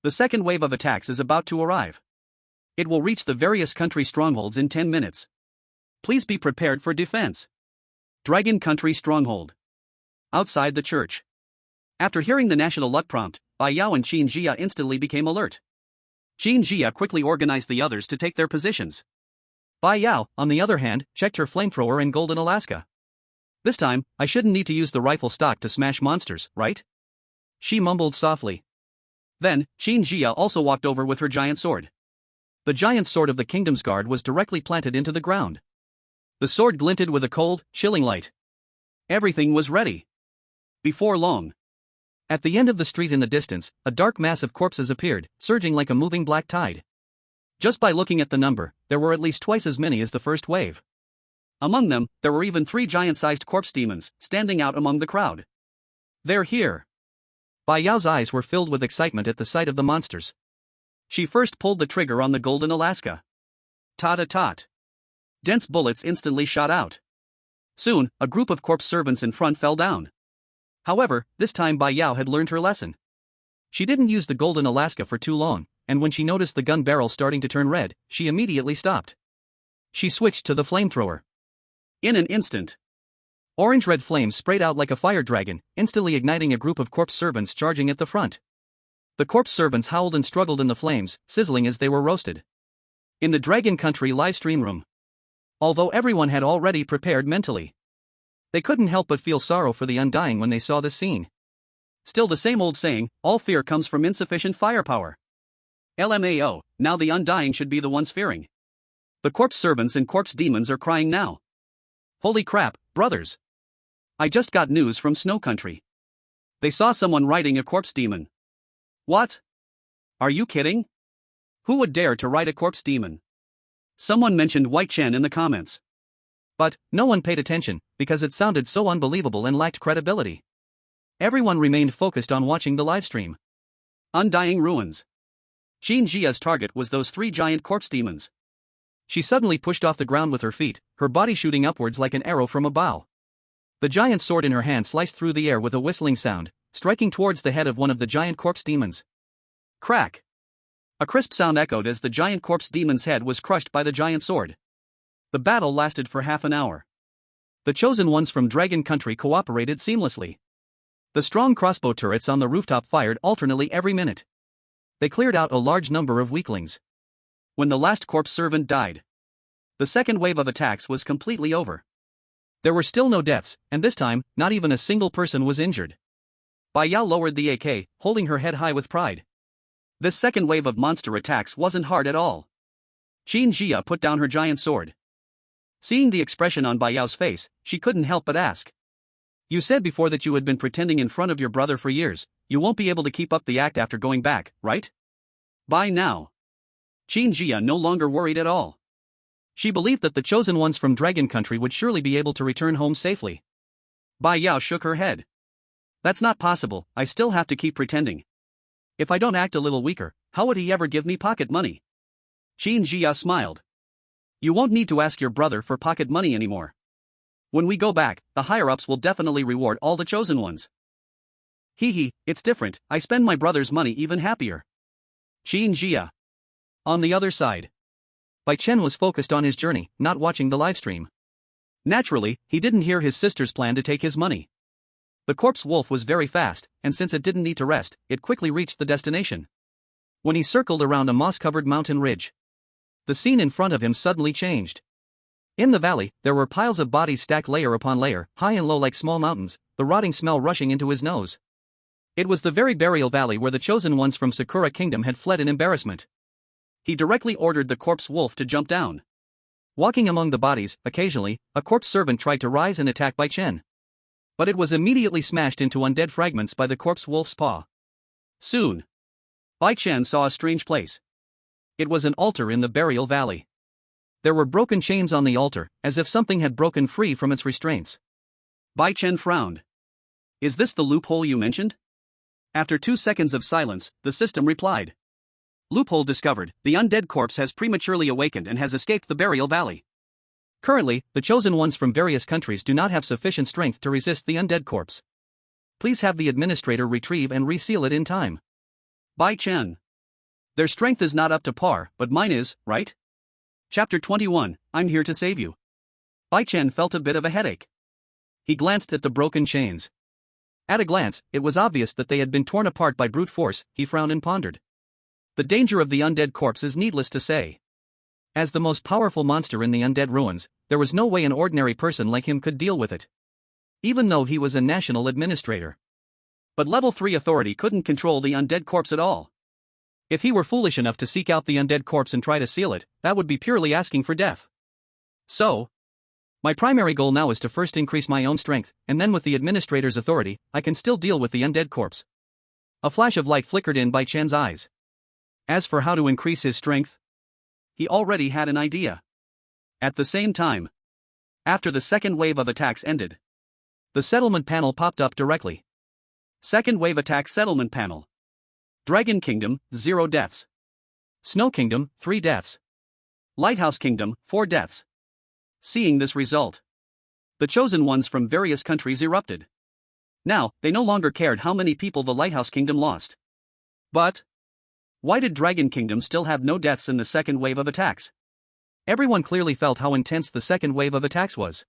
The second wave of attacks is about to arrive. It will reach the various country strongholds in 10 minutes. Please be prepared for defense. Dragon Country Stronghold. Outside the church. After hearing the National Luck prompt, Bai Yao and Qin Jia instantly became alert. Qin Jia quickly organized the others to take their positions. Bai Yao, on the other hand, checked her flamethrower in Golden Alaska. This time, I shouldn't need to use the rifle stock to smash monsters, right? She mumbled softly. Then, Qin Jia also walked over with her giant sword. The giant sword of the Kingdom's Guard was directly planted into the ground. The sword glinted with a cold, chilling light. Everything was ready. Before long. At the end of the street in the distance, a dark mass of corpses appeared, surging like a moving black tide. Just by looking at the number, there were at least twice as many as the first wave. Among them, there were even 3 giant-sized corpse demons, standing out among the crowd. They're here. Bai Yao's eyes were filled with excitement at the sight of the monsters. She first pulled the trigger on the Golden Alaska. Tot-a-tot. Dense bullets instantly shot out. Soon, a group of corpse servants in front fell down. However, this time Bai Yao had learned her lesson. She didn't use the Golden Alaska for too long, and when she noticed the gun barrel starting to turn red, she immediately stopped. She switched to the flamethrower. In an instant, orange-red flames sprayed out like a fire dragon, instantly igniting a group of corpse servants charging at the front. The corpse servants howled and struggled in the flames, sizzling as they were roasted. In the Dragon Country livestream room. Although everyone had already prepared mentally, they couldn't help but feel sorrow for the Undying when they saw this scene. Still the same old saying, all fear comes from insufficient firepower. LMAO, now the Undying should be the ones fearing. The corpse servants and corpse demons are crying now. Holy crap, brothers! I just got news from Snow Country. They saw someone riding a corpse demon. What? Are you kidding? Who would dare to ride a corpse demon? Someone mentioned Bai Chen in the comments. But no one paid attention, because it sounded so unbelievable and lacked credibility. Everyone remained focused on watching the livestream. Undying ruins. Qin Jia's target was those 3 giant corpse demons. She suddenly pushed off the ground with her feet, her body shooting upwards like an arrow from a bow. The giant sword in her hand sliced through the air with a whistling sound, striking towards the head of one of the giant corpse demons. Crack! A crisp sound echoed as the giant corpse demon's head was crushed by the giant sword. The battle lasted for half an hour. The chosen ones from Dragon Country cooperated seamlessly. The strong crossbow turrets on the rooftop fired alternately every minute. They cleared out a large number of weaklings. When the last corpse servant died, the second wave of attacks was completely over. There were still no deaths, and this time, not even a single person was injured. Bai Yao lowered the AK, holding her head high with pride. This second wave of monster attacks wasn't hard at all. Qin Jia put down her giant sword. Seeing the expression on Bai Yao's face, she couldn't help but ask. You said before that you had been pretending in front of your brother for years. You won't be able to keep up the act after going back, right? By now, Qin Jia no longer worried at all. She believed that the chosen ones from Dragon Country would surely be able to return home safely. Bai Yao shook her head. That's not possible, I still have to keep pretending. If I don't act a little weaker, how would he ever give me pocket money? Qin Jia smiled. You won't need to ask your brother for pocket money anymore. When we go back, the higher-ups will definitely reward all the chosen ones. Hee, it's different, I spend my brother's money even happier. Qin Jia. On the other side, Bai Chen was focused on his journey, not watching the livestream. Naturally, he didn't hear his sister's plan to take his money. The corpse wolf was very fast, and since it didn't need to rest, it quickly reached the destination. When he circled around a moss-covered mountain ridge, the scene in front of him suddenly changed. In the valley, there were piles of bodies stacked layer upon layer, high and low like small mountains, the rotting smell rushing into his nose. It was the very burial valley where the chosen ones from Sakura Kingdom had fled in embarrassment. He directly ordered the corpse wolf to jump down. Walking among the bodies, occasionally, a corpse servant tried to rise and attack Bai Chen. But it was immediately smashed into undead fragments by the corpse wolf's paw. Soon, Bai Chen saw a strange place. It was an altar in the burial valley. There were broken chains on the altar, as if something had broken free from its restraints. Bai Chen frowned. Is this the loophole you mentioned? After 2 seconds of silence, the system replied. Loophole discovered, the undead corpse has prematurely awakened and has escaped the burial valley. Currently, the chosen ones from various countries do not have sufficient strength to resist the undead corpse. Please have the administrator retrieve and reseal it in time. Bai Chen. Their strength is not up to par, but mine is, right? Chapter 21, I'm here to save you. Bai Chen felt a bit of a headache. He glanced at the broken chains. At a glance, it was obvious that they had been torn apart by brute force. He frowned and pondered. The danger of the undead corpse is needless to say. As the most powerful monster in the undead ruins, there was no way an ordinary person like him could deal with it. Even though he was a national administrator. But level 3 authority couldn't control the undead corpse at all. If he were foolish enough to seek out the undead corpse and try to seal it, that would be purely asking for death. So, my primary goal now is to first increase my own strength, and then with the administrator's authority, I can still deal with the undead corpse. A flash of light flickered in Bai Chen's eyes. As for how to increase his strength, he already had an idea. At the same time, after the second wave of attacks ended, the settlement panel popped up directly. Second wave attack settlement panel. Dragon Kingdom, 0 deaths. Snow Kingdom, 3 deaths. Lighthouse Kingdom, 4 deaths. Seeing this result, the chosen ones from various countries erupted. Now, they no longer cared how many people the Lighthouse Kingdom lost. But why did Dragon Kingdom still have no deaths in the second wave of attacks? Everyone clearly felt how intense the second wave of attacks was.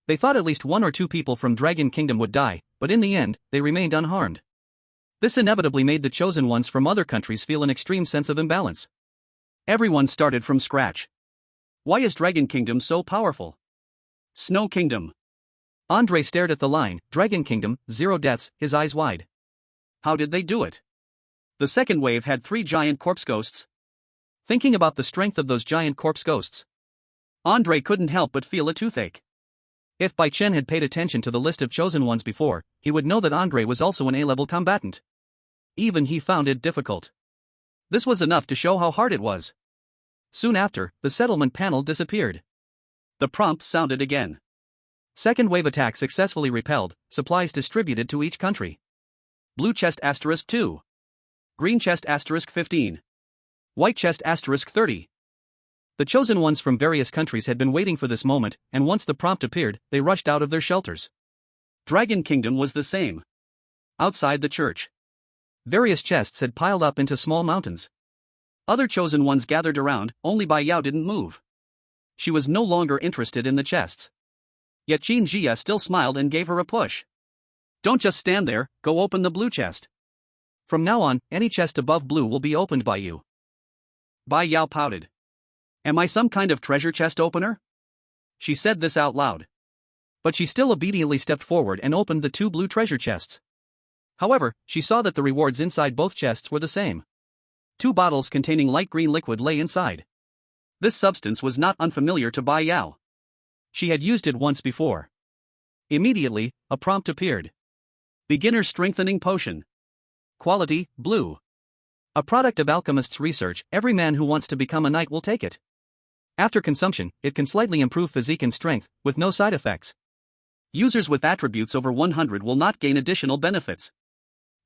They thought at least 1 or 2 people from Dragon Kingdom would die, but in the end, they remained unharmed. This inevitably made the chosen ones from other countries feel an extreme sense of imbalance. Everyone started from scratch. Why is Dragon Kingdom so powerful? Snow Kingdom. Andre stared at the line, Dragon Kingdom, 0 deaths, his eyes wide. How did they do it? The second wave had 3 giant corpse ghosts. Thinking about the strength of those giant corpse ghosts, Andre couldn't help but feel a toothache. If Bai Chen had paid attention to the list of chosen ones before, he would know that Andre was also an A-level combatant. Even he found it difficult. This was enough to show how hard it was. Soon after, the settlement panel disappeared. The prompt sounded again. Second wave attack successfully repelled, supplies distributed to each country. Blue chest *2. Green chest *15. White chest *30. The chosen ones from various countries had been waiting for this moment, and once the prompt appeared, they rushed out of their shelters. Dragon Kingdom was the same. Outside the church, various chests had piled up into small mountains. Other chosen ones gathered around, only Bai Yao didn't move. She was no longer interested in the chests. Yet Qin Jia still smiled and gave her a push. Don't just stand there, go open the blue chest. From now on, any chest above blue will be opened by you. Bai Yao pouted. Am I some kind of treasure chest opener? She said this out loud. But she still obediently stepped forward and opened the 2 blue treasure chests. However, she saw that the rewards inside both chests were the same. 2 bottles containing light green liquid lay inside. This substance was not unfamiliar to Bai Yao. She had used it once before. Immediately, a prompt appeared. Beginner Strengthening Potion. Quality, blue. A product of alchemist's research, every man who wants to become a knight will take it. After consumption, it can slightly improve physique and strength, with no side effects. Users with attributes over 100 will not gain additional benefits.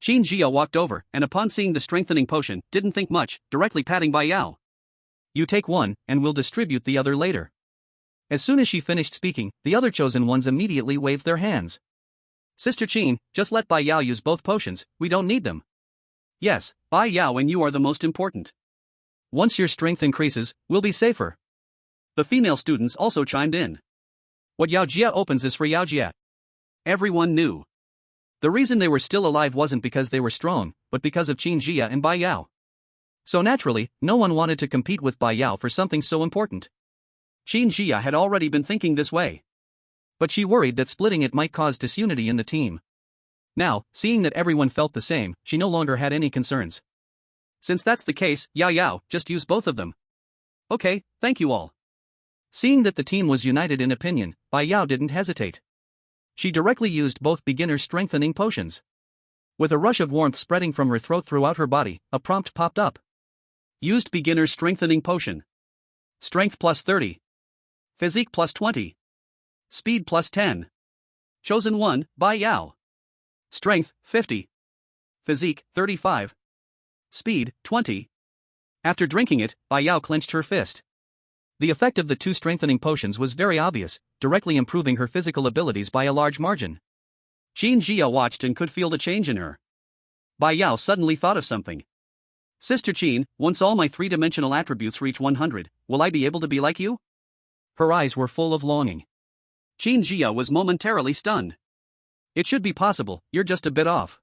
Qin Jia walked over, and upon seeing the strengthening potion, didn't think much, directly patting Bai Yao. You take one, and we'll distribute the other later. As soon as she finished speaking, the other chosen ones immediately waved their hands. Sister Qin, just let Bai Yao use both potions, we don't need them. Yes, Bai Yao and you are the most important. Once your strength increases, we'll be safer. The female students also chimed in. What Yao Jia opens is for Yao Jia. Everyone knew. The reason they were still alive wasn't because they were strong, but because of Qin Jia and Bai Yao. So naturally, no one wanted to compete with Bai Yao for something so important. Qin Jia had already been thinking this way. But she worried that splitting it might cause disunity in the team. Now, seeing that everyone felt the same, she no longer had any concerns. Since that's the case, Yao Yao, just use both of them. Okay, thank you all. Seeing that the team was united in opinion, Bai Yao didn't hesitate. She directly used both beginner strengthening potions. With a rush of warmth spreading from her throat throughout her body, a prompt popped up. Used beginner strengthening potion. Strength plus 30. Physique plus 20. Speed plus 10. Chosen 1, Bai Yao. Strength, 50. Physique, 35. Speed, 20. After drinking it, Bai Yao clenched her fist. The effect of the 2 strengthening potions was very obvious, directly improving her physical abilities by a large margin. Qin Jia watched and could feel the change in her. Bai Yao suddenly thought of something. Sister Qin, once all my 3-dimensional attributes reach 100, will I be able to be like you? Her eyes were full of longing. Qin Jia was momentarily stunned. It should be possible, you're just a bit off.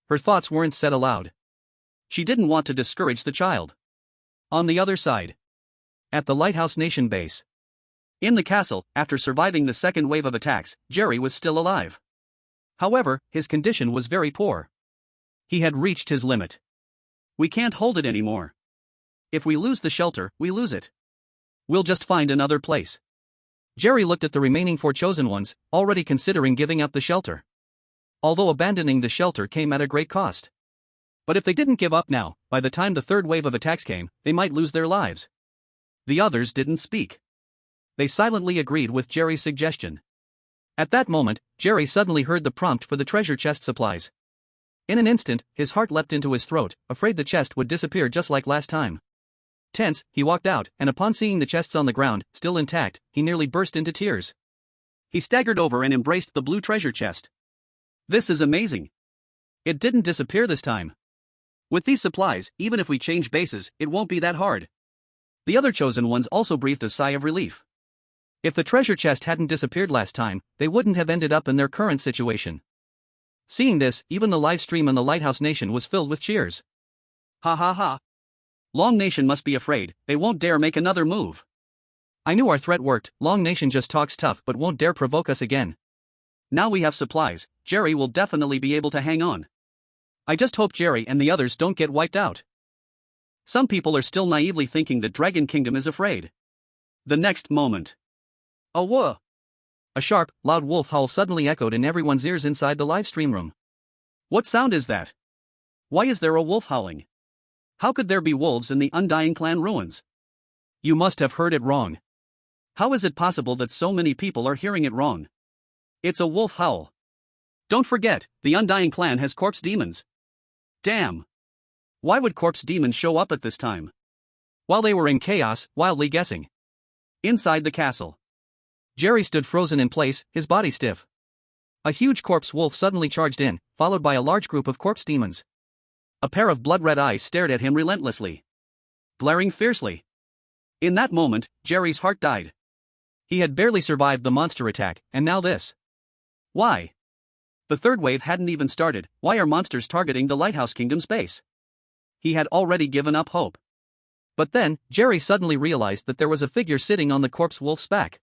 Her thoughts weren't said aloud. She didn't want to discourage the child. On the other side. At the Lighthouse Nation base. In the castle, after surviving the second wave of attacks, Jerry was still alive. However, his condition was very poor. He had reached his limit. We can't hold it anymore. If we lose the shelter, we lose it. We'll just find another place. Jerry looked at the remaining 4 chosen ones, already considering giving up the shelter. Although abandoning the shelter came at a great cost. But if they didn't give up now, by the time the third wave of attacks came, they might lose their lives. The others didn't speak. They silently agreed with Jerry's suggestion. At that moment, Jerry suddenly heard the prompt for the treasure chest supplies. In an instant, his heart leapt into his throat, afraid the chest would disappear just like last time. Tense, he walked out, and upon seeing the chests on the ground, still intact, he nearly burst into tears. He staggered over and embraced the blue treasure chest. This is amazing. It didn't disappear this time. With these supplies, even if we change bases, it won't be that hard. The other chosen ones also breathed a sigh of relief. If the treasure chest hadn't disappeared last time, they wouldn't have ended up in their current situation. Seeing this, even the live stream on the Lighthouse Nation was filled with cheers. Ha ha ha. Long Nation must be afraid, they won't dare make another move. I knew our threat worked, Long Nation just talks tough but won't dare provoke us again. Now we have supplies, Jerry will definitely be able to hang on. I just hope Jerry and the others don't get wiped out. Some people are still naively thinking that Dragon Kingdom is afraid. The next moment. A whoa! A sharp, loud wolf howl suddenly echoed in everyone's ears inside the live stream room. What sound is that? Why is there a wolf howling? How could there be wolves in the Undying Clan ruins? You must have heard it wrong. How is it possible that so many people are hearing it wrong? It's a wolf howl. Don't forget, the Undying clan has corpse demons. Damn. Why would corpse demons show up at this time? While they were in chaos, wildly guessing. Inside the castle, Jerry stood frozen in place, his body stiff. A huge corpse wolf suddenly charged in, followed by a large group of corpse demons. A pair of blood-red eyes stared at him relentlessly, glaring fiercely. In that moment, Jerry's heart died. He had barely survived the monster attack, and now this. Why? The third wave hadn't even started. Why are monsters targeting the Lighthouse Kingdom's base? He had already given up hope. But then, Jerry suddenly realized that there was a figure sitting on the corpse wolf's back.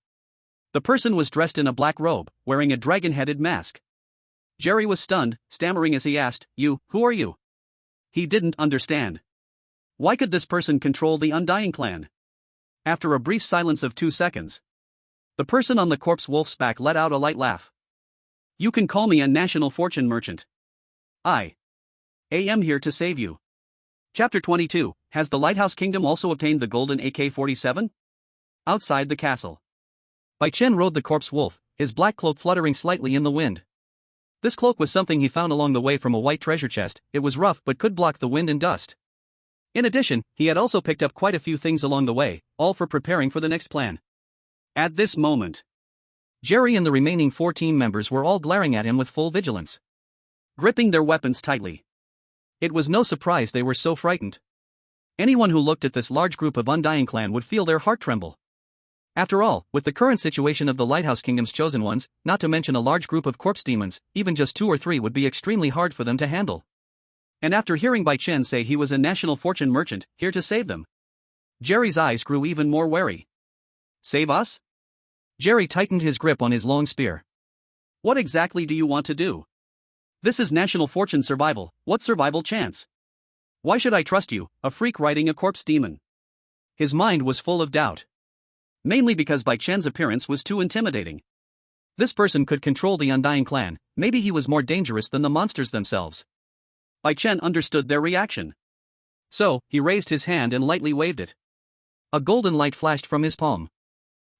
The person was dressed in a black robe, wearing a dragon-headed mask. Jerry was stunned, stammering as he asked, who are you? He didn't understand. Why could this person control the Undying clan? After a brief silence of 2 seconds, the person on the corpse wolf's back let out a light laugh. You can call me a national fortune merchant. I am here to save you. Chapter 22, Has the Lighthouse Kingdom also obtained the golden AK-47? Outside the castle, Bai Chen rode the corpse wolf, his black cloak fluttering slightly in the wind. This cloak was something he found along the way from a white treasure chest. It was rough but could block the wind and dust. In addition, he had also picked up quite a few things along the way, all for preparing for the next plan. At this moment, Jerry and the remaining 4 team members were all glaring at him with full vigilance, gripping their weapons tightly. It was no surprise they were so frightened. Anyone who looked at this large group of Undying clan would feel their heart tremble. After all, with the current situation of the Lighthouse Kingdom's chosen ones, not to mention a large group of corpse demons, even just 2 or 3 would be extremely hard for them to handle. And after hearing Bai Chen say he was a national fortune merchant, here to save them, Jerry's eyes grew even more wary. Save us? Jerry tightened his grip on his long spear. What exactly do you want to do? This is national fortune survival. What survival chance? Why should I trust you, a freak riding a corpse demon? His mind was full of doubt. Mainly because Bai Chen's appearance was too intimidating. This person could control the Undying clan. Maybe he was more dangerous than the monsters themselves. Bai Chen understood their reaction. So, he raised his hand and lightly waved it. A golden light flashed from his palm.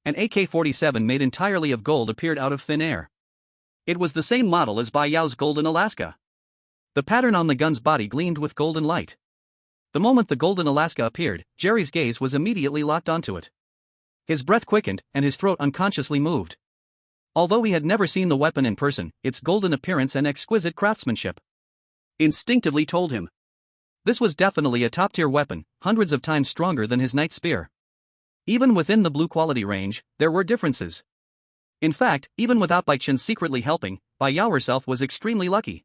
An AK-47 made entirely of gold appeared out of thin air. It was the same model as Bai Yao's golden Alaska. The pattern on the gun's body gleamed with golden light. The moment the golden Alaska appeared, Jerry's gaze was immediately locked onto it. His breath quickened, and his throat unconsciously moved. Although he had never seen the weapon in person, its golden appearance and exquisite craftsmanship instinctively told him this was definitely a top-tier weapon, hundreds of times stronger than his knight spear. Even within the blue quality range, there were differences. In fact, even without Bai Chen secretly helping, Bai Yao herself was extremely lucky.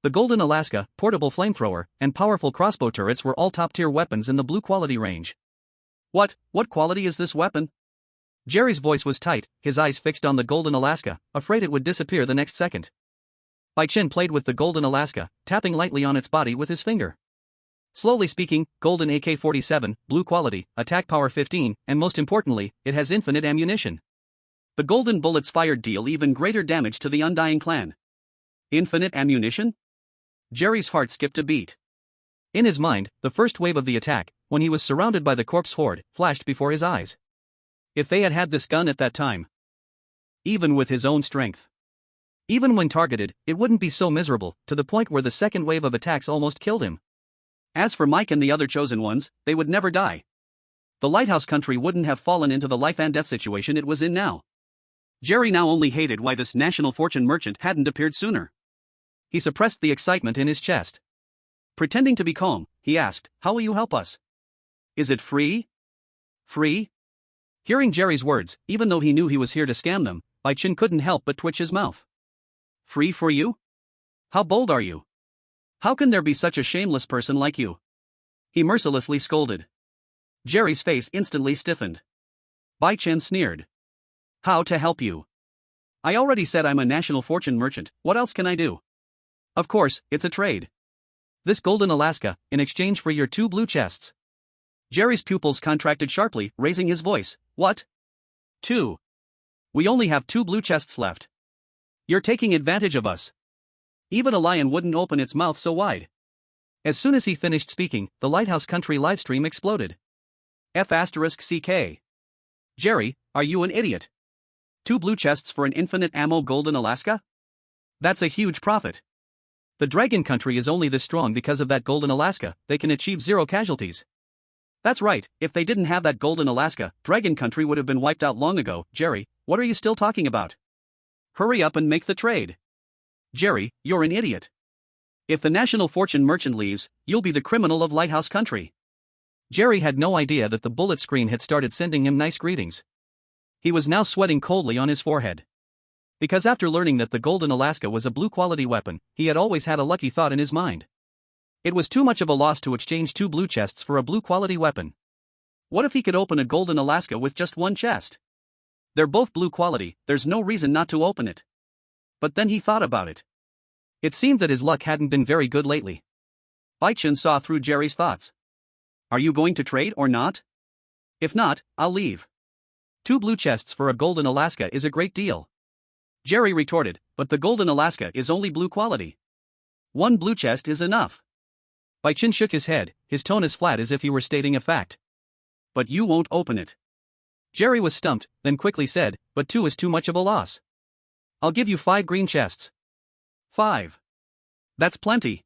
The golden Alaska, portable flamethrower, and powerful crossbow turrets were all top-tier weapons in the blue quality range. What quality is this weapon? Jerry's voice was tight, his eyes fixed on the golden Alaska, afraid it would disappear the next second. Bai Chen played with the golden Alaska, tapping lightly on its body with his finger. Slowly speaking, golden AK-47, blue quality, attack power 15, and most importantly, it has infinite ammunition. The golden bullets fired deal even greater damage to the Undying clan. Infinite ammunition? Jerry's heart skipped a beat. In his mind, the first wave of the attack, when he was surrounded by the corpse horde, flashed before his eyes. If they had had this gun at that time, even with his own strength, even when targeted, it wouldn't be so miserable, to the point where the second wave of attacks almost killed him. As for Mike and the other chosen ones, they would never die. The Lighthouse country wouldn't have fallen into the life and death situation it was in now. Jerry now only hated why this national fortune merchant hadn't appeared sooner. He suppressed the excitement in his chest. Pretending to be calm, he asked, "How will you help us? Is it free?" Free? Hearing Jerry's words, even though he knew he was here to scam them, Bai Chen couldn't help but twitch his mouth. Free for you? How bold are you? How can there be such a shameless person like you? He mercilessly scolded. Jerry's face instantly stiffened. Bai Chen sneered. How to help you? I already said I'm a national fortune merchant, what else can I do? Of course, it's a trade. This golden Alaska, in exchange for your 2 blue chests. Jerry's pupils contracted sharply, raising his voice. What? 2. We only have 2 blue chests left. You're taking advantage of us. Even a lion wouldn't open its mouth so wide. As soon as he finished speaking, the Lighthouse Country livestream exploded. F***CK. Jerry, are you an idiot? 2 blue chests for an infinite ammo golden Alaska? That's a huge profit. The Dragon Country is only this strong because of that golden Alaska, they can achieve 0 casualties. That's right, if they didn't have that golden Alaska, Dragon Country would have been wiped out long ago. Jerry, what are you still talking about? Hurry up and make the trade. Jerry, you're an idiot. If the National Fortune merchant leaves, you'll be the criminal of Lighthouse Country. Jerry had no idea that the bullet screen had started sending him nice greetings. He was now sweating coldly on his forehead. Because after learning that the golden Alaska was a blue-quality weapon, he had always had a lucky thought in his mind. It was too much of a loss to exchange 2 blue chests for a blue-quality weapon. What if he could open a golden Alaska with just 1 chest? They're both blue quality, there's no reason not to open it. But then he thought about it. It seemed that his luck hadn't been very good lately. Bai Chen saw through Jerry's thoughts. Are you going to trade or not? If not, I'll leave. 2 blue chests for a golden Alaska is a great deal. Jerry retorted, but the golden Alaska is only blue quality. 1 blue chest is enough. Bai Chen shook his head, his tone as flat as if he were stating a fact. But you won't open it. Jerry was stumped, then quickly said, but 2 is too much of a loss. I'll give you 5 green chests. 5. That's plenty.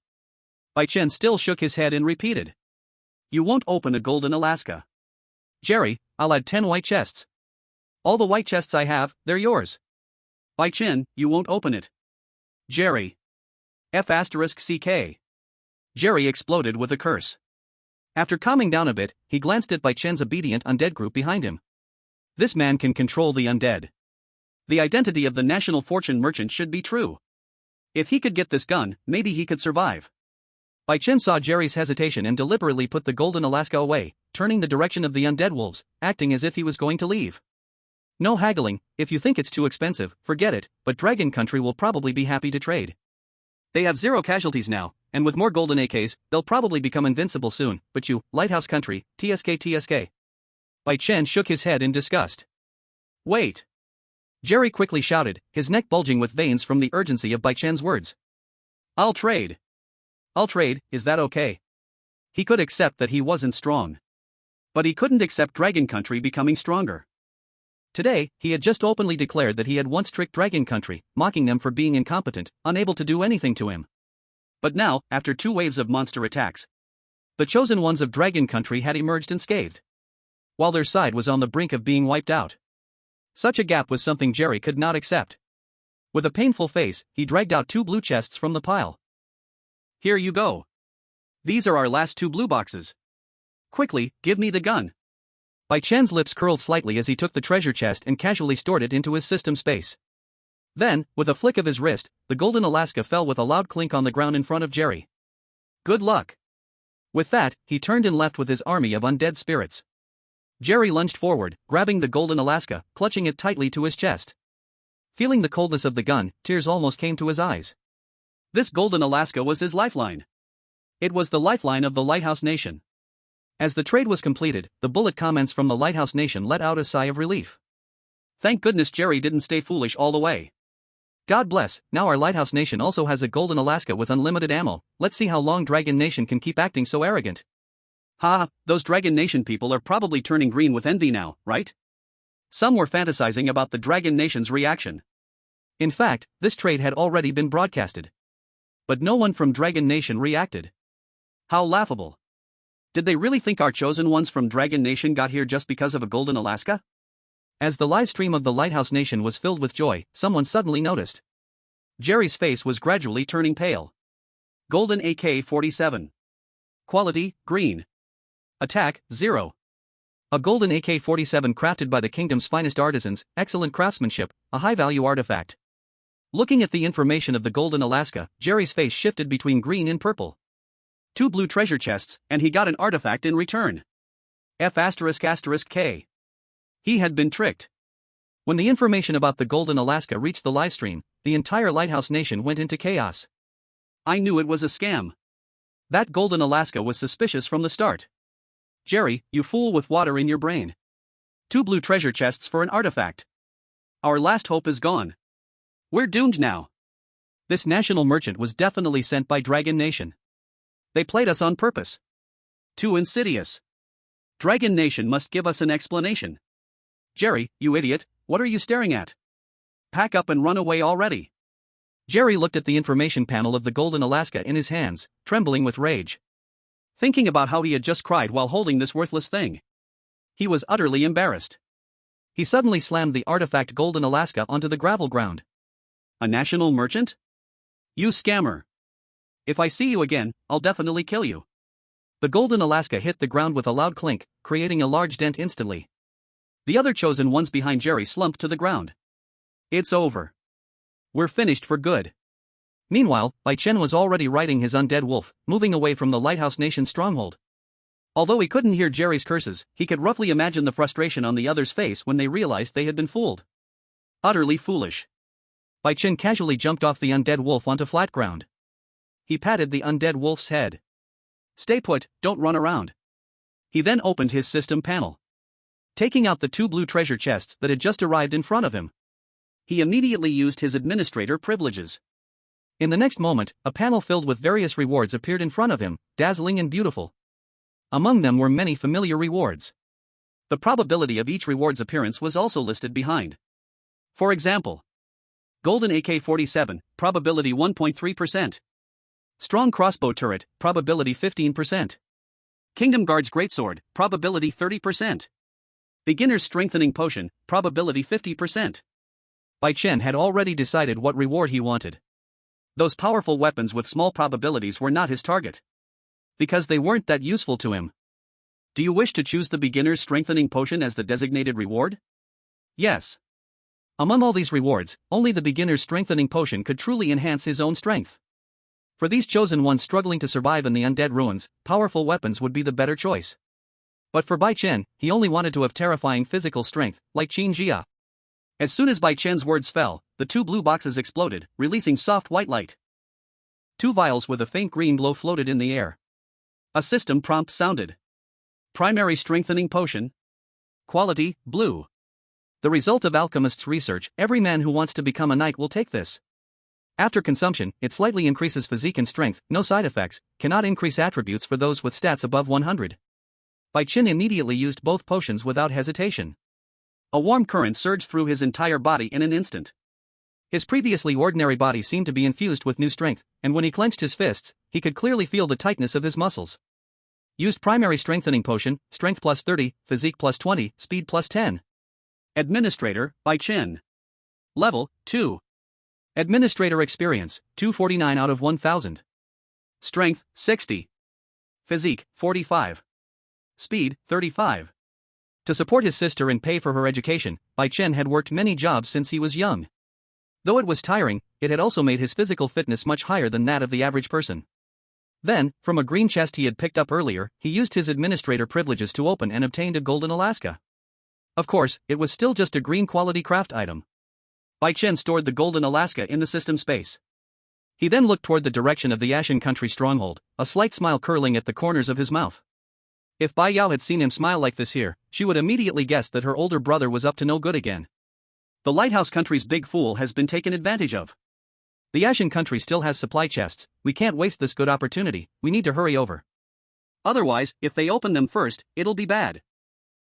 Bai Chen still shook his head and repeated. You won't open a golden Alaska. Jerry, I'll add 10 white chests. All the white chests I have, they're yours. Bai Chen, you won't open it. Jerry. F***CK. Jerry exploded with a curse. After calming down a bit, he glanced at Bai Chen's obedient undead group behind him. This man can control the undead. The identity of the National Fortune merchant should be true. If he could get this gun, maybe he could survive. Bai Chen saw Jerry's hesitation and deliberately put the golden Alaska away, turning the direction of the undead wolves, acting as if he was going to leave. No haggling, if you think it's too expensive, forget it, but Dragon Country will probably be happy to trade. They have 0 casualties now, and with more golden AKs, they'll probably become invincible soon, but you, Lighthouse Country, TSK. Bai Chen shook his head in disgust. Wait. Jerry quickly shouted, his neck bulging with veins from the urgency of Bai Chen's words. I'll trade. I'll trade, is that okay? He could accept that he wasn't strong. But he couldn't accept Dragon Country becoming stronger. Today, he had just openly declared that he had once tricked Dragon Country, mocking them for being incompetent, unable to do anything to him. But now, after 2 waves of monster attacks, the chosen ones of Dragon Country had emerged unscathed, while their side was on the brink of being wiped out. Such a gap was something Jerry could not accept. With a painful face, he dragged out 2 blue chests from the pile. Here you go. These are our last 2 blue boxes. Quickly, give me the gun. Bai Chen's lips curled slightly as he took the treasure chest and casually stored it into his system space. Then, with a flick of his wrist, the golden Alaska fell with a loud clink on the ground in front of Jerry. Good luck. With that, he turned and left with his army of undead spirits. Jerry lunged forward, grabbing the golden Alaska, clutching it tightly to his chest. Feeling the coldness of the gun, tears almost came to his eyes. This golden Alaska was his lifeline. It was the lifeline of the Lighthouse Nation. As the trade was completed, the bullet comments from the Lighthouse Nation let out a sigh of relief. Thank goodness Jerry didn't stay foolish all the way. God bless, now our Lighthouse Nation also has a golden Alaska with unlimited ammo. Let's see how long Dragon Nation can keep acting so arrogant. Ha, those Dragon Nation people are probably turning green with envy now, right? Some were fantasizing about the Dragon Nation's reaction. In fact, this trade had already been broadcasted. But no one from Dragon Nation reacted. How laughable. Did they really think our chosen ones from Dragon Nation got here just because of a golden Alaska? As the live stream of the Lighthouse Nation was filled with joy, someone suddenly noticed. Jerry's face was gradually turning pale. Golden AK-47. Quality, green. Attack, 0. A golden AK-47 crafted by the kingdom's finest artisans, excellent craftsmanship, a high-value artifact. Looking at the information of the golden Alaska, Jerry's face shifted between green and purple. 2 blue treasure chests, and he got an artifact in return. F***K. He had been tricked. When the information about the golden Alaska reached the livestream, the entire Lighthouse Nation went into chaos. I knew it was a scam. That golden Alaska was suspicious from the start. Jerry, you fool with water in your brain. 2 blue treasure chests for an artifact. Our last hope is gone. We're doomed now. This national merchant was definitely sent by Dragon Nation. They played us on purpose. Too insidious. Dragon Nation must give us an explanation. Jerry, you idiot, what are you staring at? pack up and run away already. Jerry looked at the information panel of the Golden Alaska in his hands, trembling with rage. Thinking about how he had just cried while holding this worthless thing. He was utterly embarrassed. He suddenly slammed the artifact Golden Alaska onto the gravel ground. A national merchant? You scammer. If I see you again, I'll definitely kill you. The Golden Alaska hit the ground with a loud clink, creating a large dent instantly. The other chosen ones behind Jerry slumped to the ground. It's over. We're finished for good. Meanwhile, Bai Chen was already riding his undead wolf, moving away from the Lighthouse Nation's stronghold. Although he couldn't hear Jerry's curses, he could roughly imagine the frustration on the other's face when they realized they had been fooled. Utterly foolish. Bai Chen casually jumped off the undead wolf onto flat ground. He patted the undead wolf's head. Stay put, don't run around. He then opened his system panel. Taking out the 2 blue treasure chests that had just arrived in front of him, he immediately used his administrator privileges. In the next moment, a panel filled with various rewards appeared in front of him, dazzling and beautiful. Among them were many familiar rewards. The probability of each reward's appearance was also listed behind. For example, Golden AK-47, probability 1.3%. Strong Crossbow Turret, probability 15%. Kingdom Guard's Greatsword, probability 30%. Beginner's Strengthening Potion, probability 50%. Bai Chen had already decided what reward he wanted. Those powerful weapons with small probabilities were not his target. Because they weren't that useful to him. Do you wish to choose the Beginner's Strengthening Potion as the designated reward? Yes. Among all these rewards, only the Beginner's Strengthening Potion could truly enhance his own strength. For these chosen ones struggling to survive in the undead ruins, powerful weapons would be the better choice. But for Bai Chen, he only wanted to have terrifying physical strength, like Qin Jia. As soon as Bai Chen's words fell, the 2 blue boxes exploded, releasing soft white light. 2 vials with a faint green glow floated in the air. A system prompt sounded. Primary Strengthening Potion. Quality, blue. The result of alchemist's research, every man who wants to become a knight will take this. After consumption, it slightly increases physique and strength, no side effects, cannot increase attributes for those with stats above 100. Bai Chen immediately used both potions without hesitation. A warm current surged through his entire body in an instant. His previously ordinary body seemed to be infused with new strength, and when he clenched his fists, he could clearly feel the tightness of his muscles. Used Primary Strengthening Potion, Strength plus 30, Physique plus 20, Speed plus 10. Administrator, Bai Chen. Level, 2. Administrator Experience, 249 out of 1000. Strength, 60. Physique, 45. Speed, 35. To support his sister and pay for her education, Bai Chen had worked many jobs since he was young. Though it was tiring, it had also made his physical fitness much higher than that of the average person. Then, from a green chest he had picked up earlier, he used his administrator privileges to open and obtained a Golden Alaska. Of course, it was still just a green quality craft item. Bai Chen stored the Golden Alaska in the system space. He then looked toward the direction of the Ashen Country stronghold, a slight smile curling at the corners of his mouth. If Bai Yao had seen him smile like this here, she would immediately guess that her older brother was up to no good again. The Lighthouse Country's big fool has been taken advantage of. The Ashen Country still has supply chests, we can't waste this good opportunity, we need to hurry over. Otherwise, if they open them first, it'll be bad.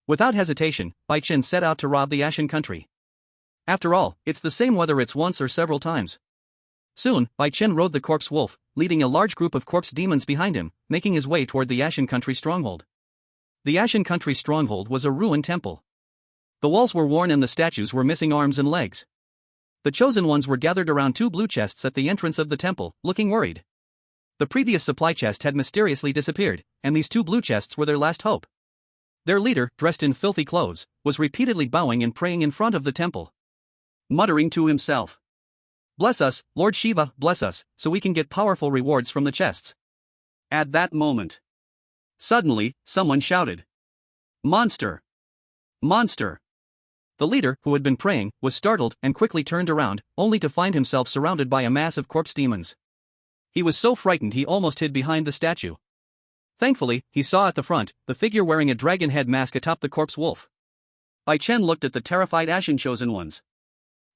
Without hesitation, Bai Chen set out to rob the Ashen Country. After all, it's the same whether it's once or several times. Soon, Bai Chen rode the corpse wolf, leading a large group of corpse demons behind him, making his way toward the Ashen Country stronghold. The Ashen Country stronghold was a ruined temple. The walls were worn and the statues were missing arms and legs. The chosen ones were gathered around 2 blue chests at the entrance of the temple, looking worried. The previous supply chest had mysteriously disappeared, and these 2 blue chests were their last hope. Their leader, dressed in filthy clothes, was repeatedly bowing and praying in front of the temple, muttering to himself. "Bless us, Lord Shiva, bless us, so we can get powerful rewards from the chests." At that moment, suddenly, someone shouted, "Monster! Monster!" The leader, who had been praying, was startled and quickly turned around, only to find himself surrounded by a mass of corpse demons. He was so frightened he almost hid behind the statue. Thankfully, he saw at the front, the figure wearing a dragon head mask atop the corpse wolf. Bai Chen looked at the terrified Ashen chosen ones.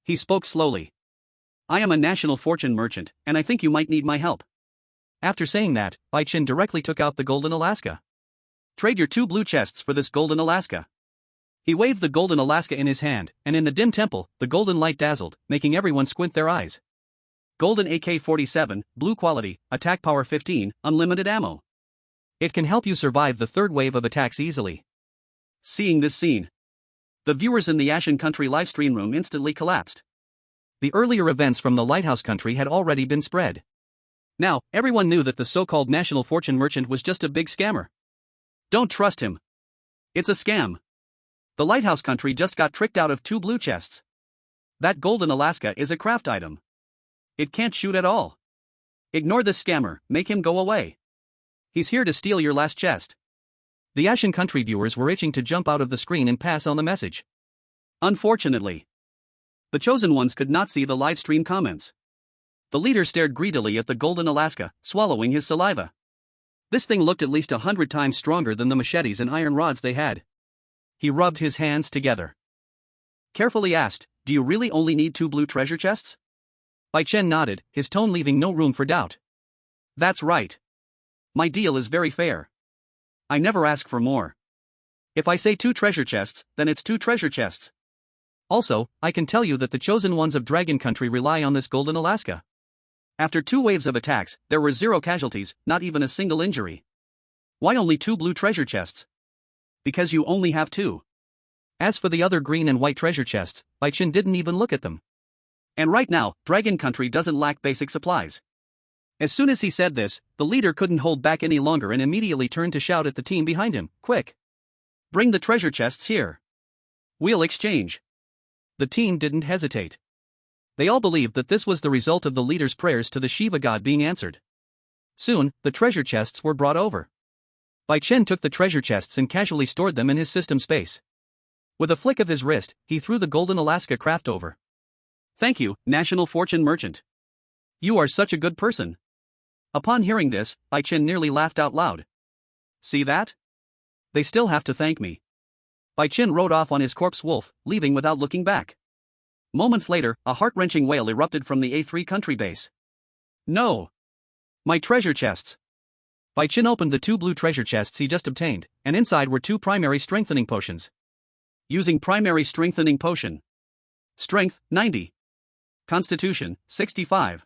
He spoke slowly. "I am a national fortune merchant, and I think you might need my help." After saying that, Bai Chen directly took out the Golden Alaska. "Trade your 2 blue chests for this Golden Alaska." He waved the golden Alaska in his hand, and in the dim temple, the golden light dazzled, making everyone squint their eyes. Golden AK-47, blue quality, attack power 15, unlimited ammo. It can help you survive the third wave of attacks easily. Seeing this scene, the viewers in the Ashen Country livestream room instantly collapsed. The earlier events from the Lighthouse Country had already been spread. Now, everyone knew that the so-called national fortune merchant was just a big scammer. Don't trust him. It's a scam. The Lighthouse Country just got tricked out of 2 blue chests. That golden Alaska is a craft item. It can't shoot at all. Ignore this scammer, make him go away. He's here to steal your last chest. The Ashen Country viewers were itching to jump out of the screen and pass on the message. Unfortunately, the chosen ones could not see the livestream comments. The leader stared greedily at the golden Alaska, swallowing his saliva. This thing looked at least 100 times stronger than the machetes and iron rods they had. He rubbed his hands together. Carefully asked, "Do you really only need 2 blue treasure chests?" Bai Chen nodded, his tone leaving no room for doubt. That's right. My deal is very fair. I never ask for more. If I say 2 treasure chests, then it's 2 treasure chests. Also, I can tell you that the chosen ones of Dragon Country rely on this golden Alaska. After 2 waves of attacks, there were 0 casualties, not even a single injury. Why only 2 blue treasure chests? Because you only have 2. As for the other green and white treasure chests, Bai Chen didn't even look at them. And right now, Dragon Country doesn't lack basic supplies. As soon as he said this, the leader couldn't hold back any longer and immediately turned to shout at the team behind him, "Quick! Bring the treasure chests here. We'll exchange." The team didn't hesitate. They all believed that this was the result of the leader's prayers to the Shiva god being answered. Soon, the treasure chests were brought over. Bai Chen took the treasure chests and casually stored them in his system space. With a flick of his wrist, he threw the golden Alaska craft over. "Thank you, National Fortune Merchant. You are such a good person." Upon hearing this, Bai Chen nearly laughed out loud. See that? They still have to thank me. Bai Chen rode off on his corpse wolf, leaving without looking back. Moments later, a heart-wrenching wail erupted from the A3 country base. No! My treasure chests! Bai Chen opened the 2 blue treasure chests he just obtained, and inside were 2 primary strengthening potions. Using primary strengthening potion. Strength, 90. Constitution, 65.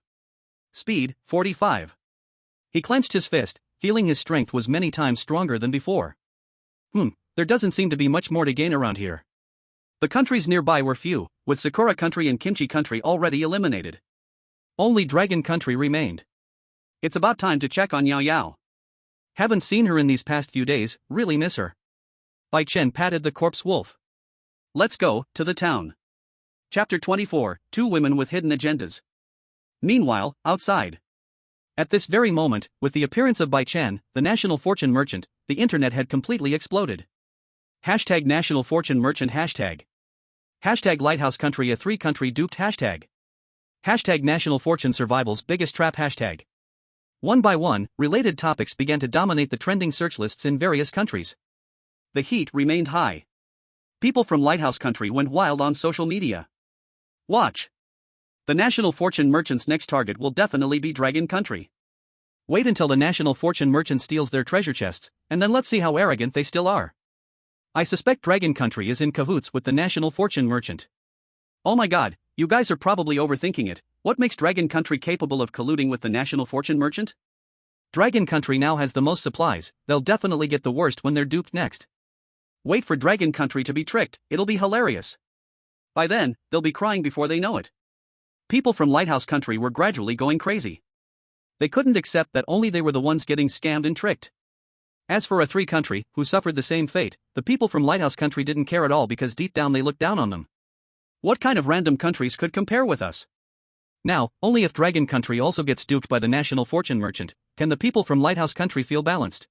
Speed, 45. He clenched his fist, feeling his strength was many times stronger than before. There doesn't seem to be much more to gain around here. The countries nearby were few, with Sakura Country and Kimchi Country already eliminated. Only Dragon Country remained. It's about time to check on Yao Yao. Haven't seen her in these past few days, really miss her. Bai Chen patted the corpse wolf. Let's go to the town. Chapter 24, 2 women with hidden agendas. Meanwhile, outside. At this very moment, with the appearance of Bai Chen, the national fortune merchant, the internet had completely exploded. Hashtag national fortune merchant hashtag. Hashtag Lighthouse Country a 3 country duped hashtag. Hashtag national fortune survival's biggest trap hashtag. One by one, related topics began to dominate the trending search lists in various countries. The heat remained high. People from Lighthouse Country went wild on social media. Watch. The national fortune merchant's next target will definitely be Dragon Country. Wait until the national fortune merchant steals their treasure chests, and then let's see how arrogant they still are. I suspect Dragon Country is in cahoots with the national fortune merchant. Oh my god, you guys are probably overthinking it. What makes Dragon Country capable of colluding with the national fortune merchant? Dragon Country now has the most supplies, they'll definitely get the worst when they're duped next. Wait for Dragon Country to be tricked, it'll be hilarious. By then, they'll be crying before they know it. People from Lighthouse Country were gradually going crazy. They couldn't accept that only they were the ones getting scammed and tricked. As for A3 Country, who suffered the same fate, the people from Lighthouse Country didn't care at all because deep down they looked down on them. What kind of random countries could compare with us? Now, only if Dragon Country also gets duped by the national fortune merchant, can the people from Lighthouse Country feel balanced.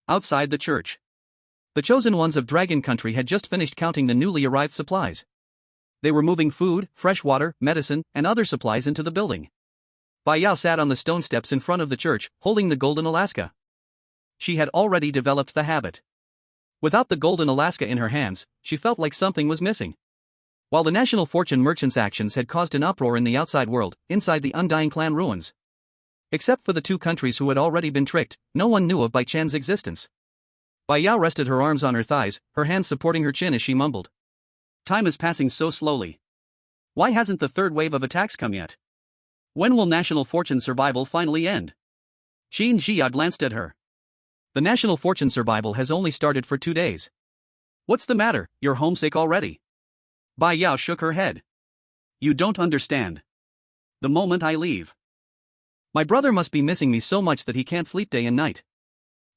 Outside the church. The chosen ones of Dragon Country had just finished counting the newly arrived supplies. They were moving food, fresh water, medicine, and other supplies into the building. Bai Yao sat on the stone steps in front of the church, holding the golden Alaska. She had already developed the habit. Without the golden Alaska in her hands, she felt like something was missing. While the national fortune merchant's actions had caused an uproar in the outside world, inside the Undying Clan ruins. Except for the 2 countries who had already been tricked, no one knew of Bai Chen's existence. Bai Yao rested her arms on her thighs, her hands supporting her chin as she mumbled. Time is passing so slowly. Why hasn't the third wave of attacks come yet? When will national fortune survival finally end? Qin Jia glanced at her. The national fortune survival has only started for 2 days. What's the matter, you're homesick already? Bai Yao shook her head. You don't understand. The moment I leave. My brother must be missing me so much that he can't sleep day and night.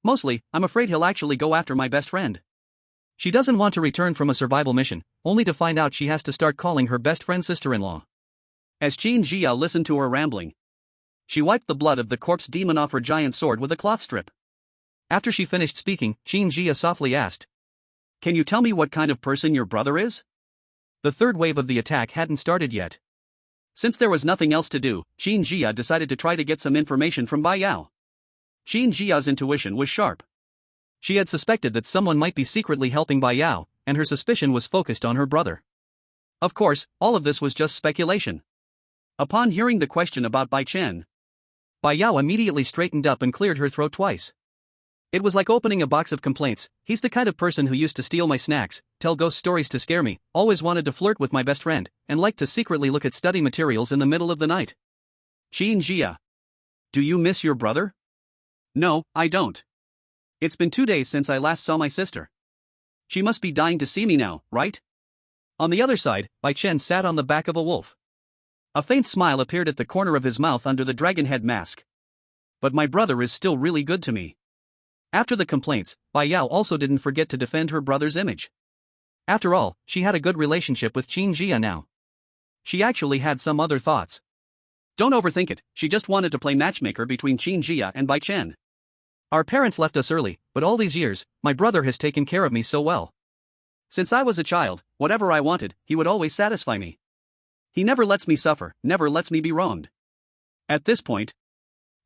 Mostly, I'm afraid he'll actually go after my best friend. She doesn't want to return from a survival mission, only to find out she has to start calling her best friend sister-in-law. As Qin Jia listened to her rambling, she wiped the blood of the corpse demon off her giant sword with a cloth strip. After she finished speaking, Qin Jia softly asked, Can you tell me what kind of person your brother is? The third wave of the attack hadn't started yet. Since there was nothing else to do, Qin Jia decided to try to get some information from Bai Yao. Qin Jia's intuition was sharp. She had suspected that someone might be secretly helping Bai Yao, and her suspicion was focused on her brother. Of course, all of this was just speculation. Upon hearing the question about Bai Chen, Bai Yao immediately straightened up and cleared her throat twice. It was like opening a box of complaints. He's the kind of person who used to steal my snacks, tell ghost stories to scare me, always wanted to flirt with my best friend, and liked to secretly look at study materials in the middle of the night. Qin Jia. Do you miss your brother? No, I don't. It's been 2 days since I last saw my sister. She must be dying to see me now, right? On the other side, Bai Chen sat on the back of a wolf. A faint smile appeared at the corner of his mouth under the dragon head mask. But my brother is still really good to me. After the complaints, Bai Yao also didn't forget to defend her brother's image. After all, she had a good relationship with Qin Jia now. She actually had some other thoughts. Don't overthink it, she just wanted to play matchmaker between Qin Jia and Bai Chen. Our parents left us early, but all these years, my brother has taken care of me so well. Since I was a child, whatever I wanted, he would always satisfy me. He never lets me suffer, never lets me be wronged. At this point,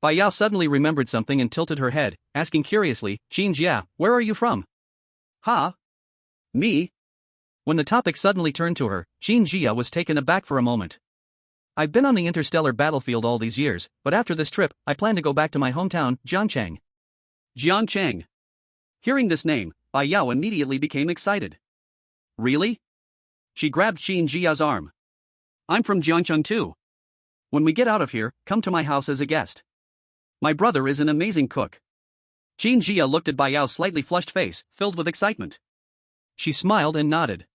Bai Yao suddenly remembered something and tilted her head, asking curiously, Qin Jia, where are you from? Ha? Me? When the topic suddenly turned to her, Qin Jia was taken aback for a moment. I've been on the interstellar battlefield all these years, but after this trip, I plan to go back to my hometown, Jiangcheng. Jiangcheng. Hearing this name, Bai Yao immediately became excited. Really? She grabbed Qin Jia's arm. I'm from Jiangcheng too. When we get out of here, come to my house as a guest. My brother is an amazing cook. Qin Jia looked at Bai Yao's slightly flushed face, filled with excitement. She smiled and nodded.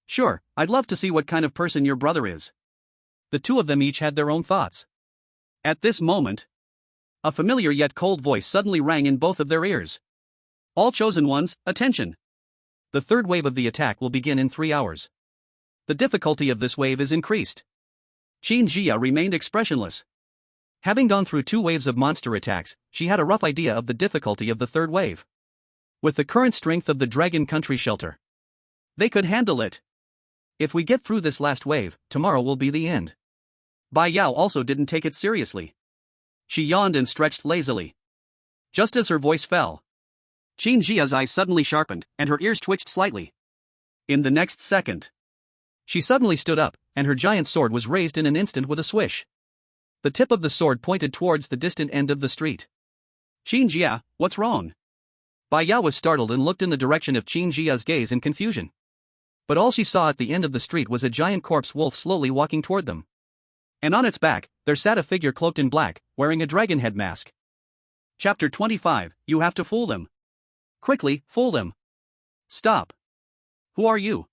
Sure, I'd love to see what kind of person your brother is. The two of them each had their own thoughts. At this moment, a familiar yet cold voice suddenly rang in both of their ears. All chosen ones, attention! The third wave of the attack will begin in 3 hours. The difficulty of this wave is increased. Qin Jia remained expressionless. Having gone through 2 waves of monster attacks, she had a rough idea of the difficulty of the third wave. With the current strength of the Dragon Country shelter, they could handle it. If we get through this last wave, tomorrow will be the end. Bai Yao also didn't take it seriously. She yawned and stretched lazily. Just as her voice fell, Qin Jia's eyes suddenly sharpened, and her ears twitched slightly. In the next second, she suddenly stood up, and her giant sword was raised in an instant with a swish. The tip of the sword pointed towards the distant end of the street. Qin Jia, what's wrong? Bai Yao was startled and looked in the direction of Qin Jia's gaze in confusion. But all she saw at the end of the street was a giant corpse wolf slowly walking toward them. And on its back, there sat a figure cloaked in black, wearing a dragon head mask. Chapter 25, You have to fool them. Quickly, fool them. Stop. Who are you?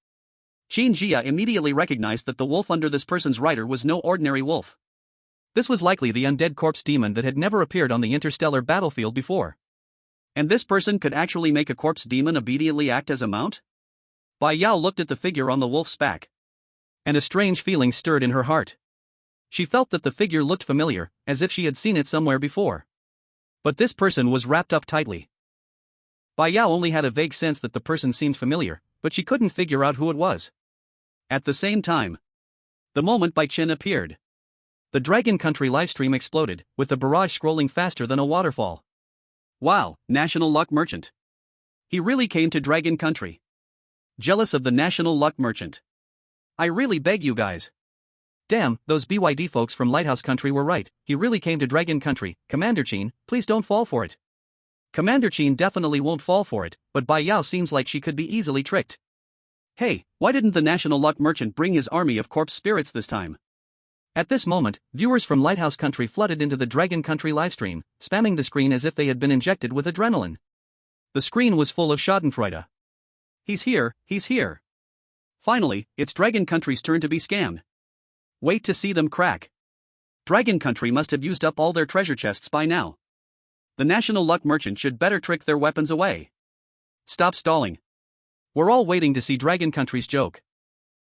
Qin Jia immediately recognized that the wolf under this person's rider was no ordinary wolf. This was likely the undead corpse demon that had never appeared on the interstellar battlefield before. And this person could actually make a corpse demon obediently act as a mount? Bai Yao looked at the figure on the wolf's back. And a strange feeling stirred in her heart. She felt that the figure looked familiar, as if she had seen it somewhere before. But this person was wrapped up tightly. Bai Yao only had a vague sense that the person seemed familiar, but she couldn't figure out who it was. At the same time, the moment Bai Chen appeared, the Dragon Country livestream exploded, with the barrage scrolling faster than a waterfall. Wow, National Luck Merchant. He really came to Dragon Country. Jealous of the National Luck Merchant. I really beg you guys. Damn, those BYD folks from Lighthouse Country were right, he really came to Dragon Country. Commander Qin, please don't fall for it. Commander Qin definitely won't fall for it, but Bai Yao seems like she could be easily tricked. Hey, why didn't the National Luck Merchant bring his army of corpse spirits this time? At this moment, viewers from Lighthouse Country flooded into the Dragon Country livestream, spamming the screen as if they had been injected with adrenaline. The screen was full of schadenfreude. He's here, he's here. Finally, it's Dragon Country's turn to be scammed. Wait to see them crack. Dragon Country must have used up all their treasure chests by now. The National Luck Merchant should better trick their weapons away. Stop stalling. We're all waiting to see Dragon Country's joke.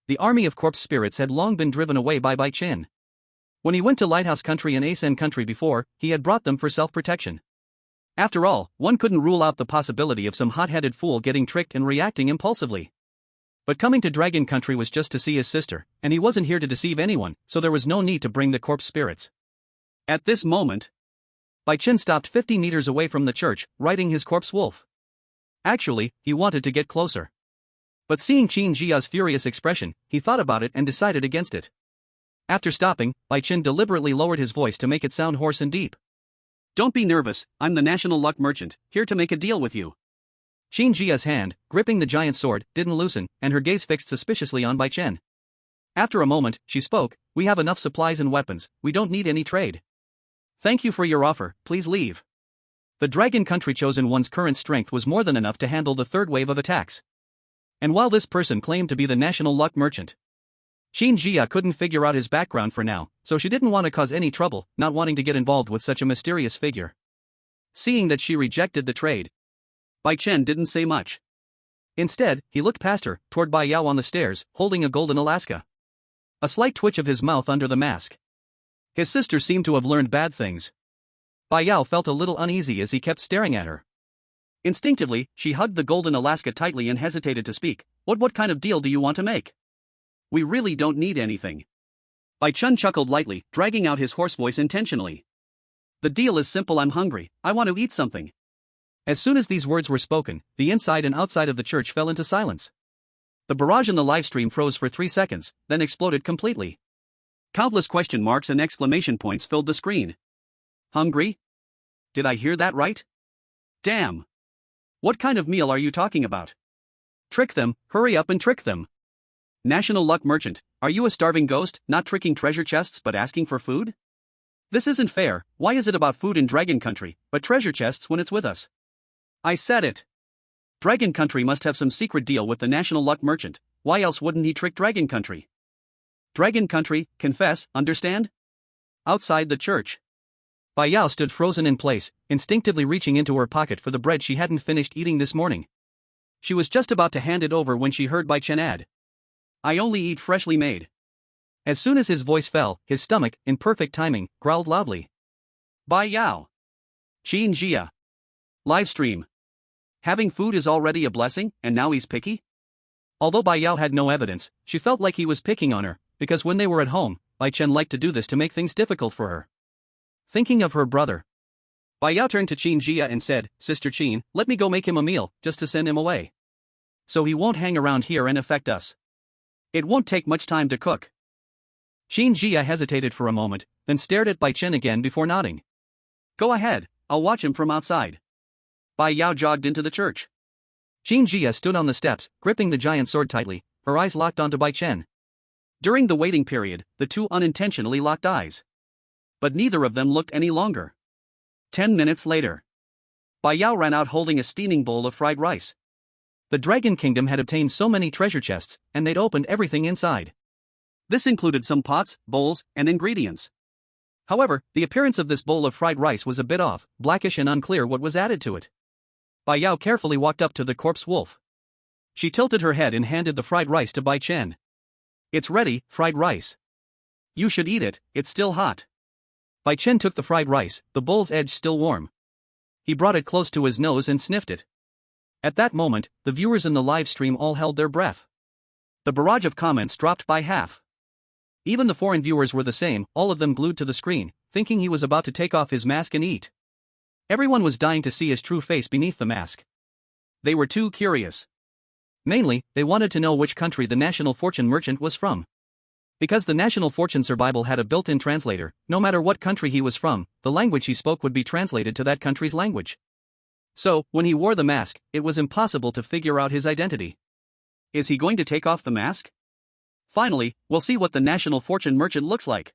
The army of corpse spirits had long been driven away by Bai Chen. When he went to Lighthouse Country and Asen Country before, he had brought them for self-protection. After all, one couldn't rule out the possibility of some hot-headed fool getting tricked and reacting impulsively. But coming to Dragon Country was just to see his sister, and he wasn't here to deceive anyone, so there was no need to bring the corpse spirits. At this moment, Bai Chen stopped 50 meters away from the church, riding his corpse wolf. Actually, he wanted to get closer. But seeing Qin Jia's furious expression, he thought about it and decided against it. After stopping, Bai Chen deliberately lowered his voice to make it sound hoarse and deep. Don't be nervous, I'm the National Luck Merchant, here to make a deal with you. Qin Jia's hand, gripping the giant sword, didn't loosen, and her gaze fixed suspiciously on Bai Chen. After a moment, she spoke, we have enough supplies and weapons, we don't need any trade. Thank you for your offer, please leave. The Dragon Country Chosen One's current strength was more than enough to handle the third wave of attacks. And while this person claimed to be the National Luck Merchant, Qin Jia couldn't figure out his background for now, so she didn't want to cause any trouble, not wanting to get involved with such a mysterious figure. Seeing that she rejected the trade, Bai Chen didn't say much. Instead, he looked past her, toward Bai Yao on the stairs, holding a golden Alaska. A slight twitch of his mouth under the mask. His sister seemed to have learned bad things. Bai Yao felt a little uneasy as he kept staring at her. Instinctively, she hugged the golden Alaska tightly and hesitated to speak. What kind of deal do you want to make? We really don't need anything. Bai Chen chuckled lightly, dragging out his hoarse voice intentionally. The deal is simple, I'm hungry, I want to eat something. As soon as these words were spoken, the inside and outside of the church fell into silence. The barrage in the livestream froze for 3 seconds, then exploded completely. Countless question marks and exclamation points filled the screen. Hungry? Did I hear that right? Damn! What kind of meal are you talking about? Trick them, hurry up and trick them. National Luck Merchant, are you a starving ghost, not tricking treasure chests but asking for food? This isn't fair, why is it about food in Dragon Country, but treasure chests when it's with us? I said it. Dragon Country must have some secret deal with the National Luck Merchant, why else wouldn't he trick Dragon Country? Dragon Country, confess, understand? Outside the church. Bai Yao stood frozen in place, instinctively reaching into her pocket for the bread she hadn't finished eating this morning. She was just about to hand it over when she heard Bai Chen add, I only eat freshly made. As soon as his voice fell, his stomach, in perfect timing, growled loudly. Bai Yao. Qin Jia. Livestream. Having food is already a blessing, and now he's picky? Although Bai Yao had no evidence, she felt like he was picking on her, because when they were at home, Bai Chen liked to do this to make things difficult for her. Thinking of her brother, Bai Yao turned to Qin Jia and said, Sister Qin, let me go make him a meal, just to send him away. So he won't hang around here and affect us. It won't take much time to cook. Qin Jia hesitated for a moment, then stared at Bai Chen again before nodding. Go ahead, I'll watch him from outside. Bai Yao jogged into the church. Qin Jia stood on the steps, gripping the giant sword tightly, her eyes locked onto Bai Chen. During the waiting period, the two unintentionally locked eyes. But neither of them looked any longer. 10 minutes later, Bai Yao ran out holding a steaming bowl of fried rice. The Dragon Kingdom had obtained so many treasure chests, and they'd opened everything inside. This included some pots, bowls, and ingredients. However, the appearance of this bowl of fried rice was a bit off, blackish and unclear what was added to it. Bai Yao carefully walked up to the corpse wolf. She tilted her head and handed the fried rice to Bai Chen. It's ready, fried rice. You should eat it, it's still hot. Bai Chen took the fried rice, the bowl's edge still warm. He brought it close to his nose and sniffed it. At that moment, the viewers in the live stream all held their breath. The barrage of comments dropped by half. Even the foreign viewers were the same, all of them glued to the screen, thinking he was about to take off his mask and eat. Everyone was dying to see his true face beneath the mask. They were too curious. Mainly, they wanted to know which country the National Fortune Merchant was from. Because the National Fortune Survival had a built-in translator, no matter what country he was from, the language he spoke would be translated to that country's language. So, when he wore the mask, it was impossible to figure out his identity. Is he going to take off the mask? Finally, we'll see what the national fortune merchant looks like.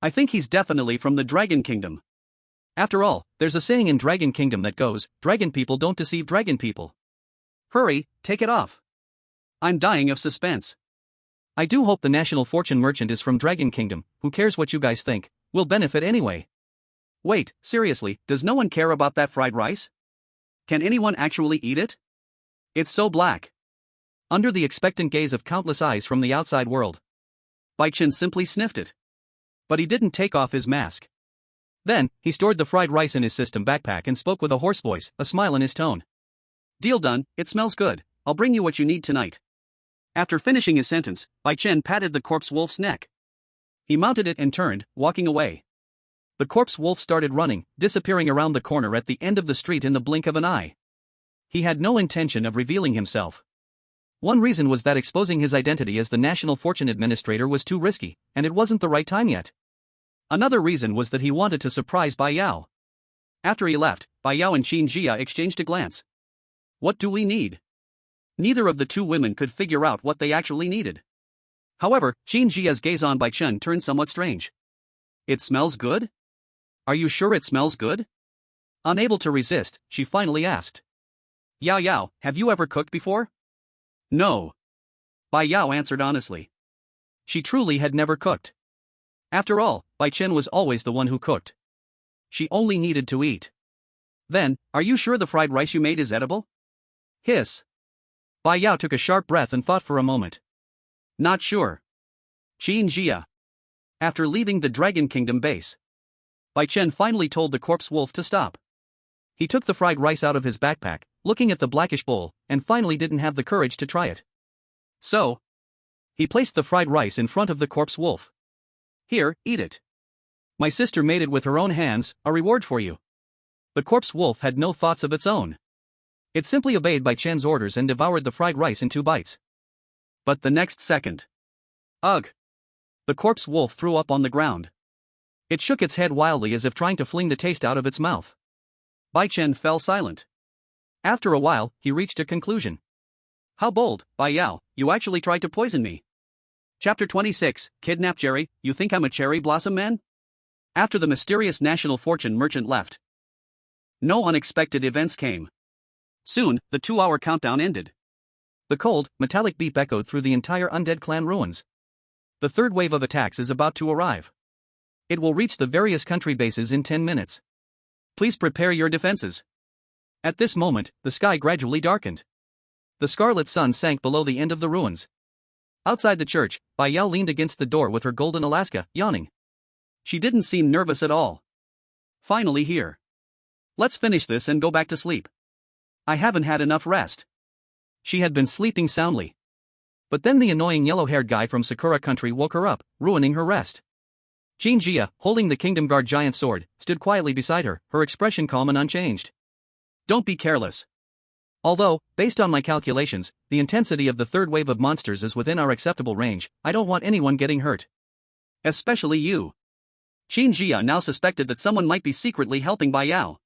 I think he's definitely from the Dragon Kingdom. After all, there's a saying in Dragon Kingdom that goes, "Dragon people don't deceive dragon people." Hurry, take it off. I'm dying of suspense. I do hope the national fortune merchant is from Dragon Kingdom. Who cares what you guys think? We'll benefit anyway. Wait, seriously, does no one care about that fried rice? Can anyone actually eat it? It's so black. Under the expectant gaze of countless eyes from the outside world, Bai Chen simply sniffed it. But he didn't take off his mask. Then, he stored the fried rice in his system backpack and spoke with a hoarse voice, a smile in his tone. Deal done, it smells good, I'll bring you what you need tonight. After finishing his sentence, Bai Chen patted the corpse wolf's neck. He mounted it and turned, walking away. The corpse wolf started running, disappearing around the corner at the end of the street in the blink of an eye. He had no intention of revealing himself. One reason was that exposing his identity as the National Fortune Administrator was too risky, and it wasn't the right time yet. Another reason was that he wanted to surprise Bai Yao. After he left, Bai Yao and Qin Jia exchanged a glance. What do we need? Neither of the two women could figure out what they actually needed. However, Qin Jia's gaze on Bai Chen turned somewhat strange. It smells good? Are you sure it smells good? Unable to resist, she finally asked. Yao Yao, have you ever cooked before? No. Bai Yao answered honestly. She truly had never cooked. After all, Bai Chen was always the one who cooked. She only needed to eat. Then, are you sure the fried rice you made is edible? Hiss. Bai Yao took a sharp breath and thought for a moment. Not sure. Qin Jia. After leaving the Dragon Kingdom base, Bai Chen finally told the corpse wolf to stop. He took the fried rice out of his backpack, looking at the blackish bowl, and finally didn't have the courage to try it. So, he placed the fried rice in front of the corpse wolf. Here, eat it. My sister made it with her own hands, a reward for you. The corpse wolf had no thoughts of its own. It simply obeyed Bai Chen's orders and devoured the fried rice in 2 bites. But the next second. Ugh! The corpse wolf threw up on the ground. It shook its head wildly as if trying to fling the taste out of its mouth. Bai Chen fell silent. After a while, he reached a conclusion. How bold, Bai Yao, you actually tried to poison me. Chapter 26, Kidnap Cherry, you think I'm a cherry blossom man? After the mysterious national fortune merchant left, no unexpected events came. Soon, the 2-hour countdown ended. The cold, metallic beep echoed through the entire undead clan ruins. The third wave of attacks is about to arrive. It will reach the various country bases in 10 minutes. Please prepare your defenses. At this moment, the sky gradually darkened. The scarlet sun sank below the end of the ruins. Outside the church, Bai Yao leaned against the door with her golden Alaska, yawning. She didn't seem nervous at all. Finally here. Let's finish this and go back to sleep. I haven't had enough rest. She had been sleeping soundly. But then the annoying yellow-haired guy from Sakura country woke her up, ruining her rest. Qin Jia, holding the Kingdom Guard giant sword, stood quietly beside her, her expression calm and unchanged. Don't be careless. Although, based on my calculations, the intensity of the third wave of monsters is within our acceptable range, I don't want anyone getting hurt. Especially you. Qin Jia now suspected that someone might be secretly helping Bai Yao.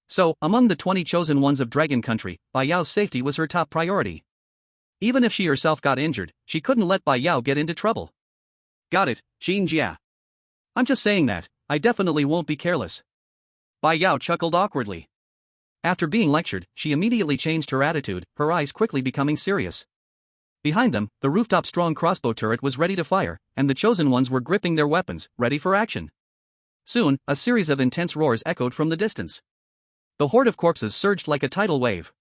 So, among the 20 chosen ones of Dragon Country, Bai Yao's safety was her top priority. Even if she herself got injured, she couldn't let Bai Yao get into trouble. Got it, Qin Jia. I'm just saying that, I definitely won't be careless. Bai Yao chuckled awkwardly. After being lectured, she immediately changed her attitude, her eyes quickly becoming serious. Behind them, the rooftop strong crossbow turret was ready to fire, and the chosen ones were gripping their weapons, ready for action. Soon, a series of intense roars echoed from the distance. The horde of corpses surged like a tidal wave.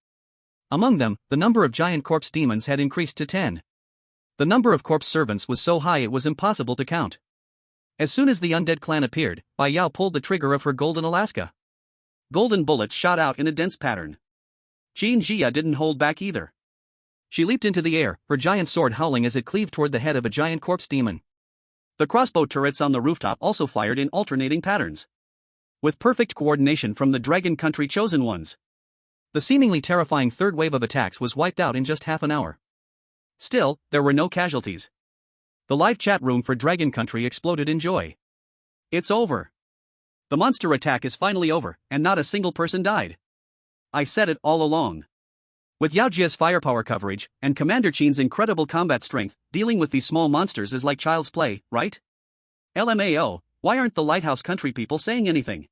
Among them, the number of giant corpse demons had increased to 10. The number of corpse servants was so high it was impossible to count. As soon as the undead clan appeared, Bai Yao pulled the trigger of her golden Alaska. Golden bullets shot out in a dense pattern. Qin Jia didn't hold back either. She leaped into the air, her giant sword howling as it cleaved toward the head of a giant corpse demon. The crossbow turrets on the rooftop also fired in alternating patterns. With perfect coordination from the Dragon Country chosen ones, the seemingly terrifying third wave of attacks was wiped out in just half an hour. Still, there were no casualties. The live chat room for Dragon Country exploded in joy. It's over. The monster attack is finally over, and not a single person died. I said it all along. With Yao Jia's firepower coverage, and Commander Qin's incredible combat strength, dealing with these small monsters is like child's play, right? LMAO, why aren't the Lighthouse Country people saying anything?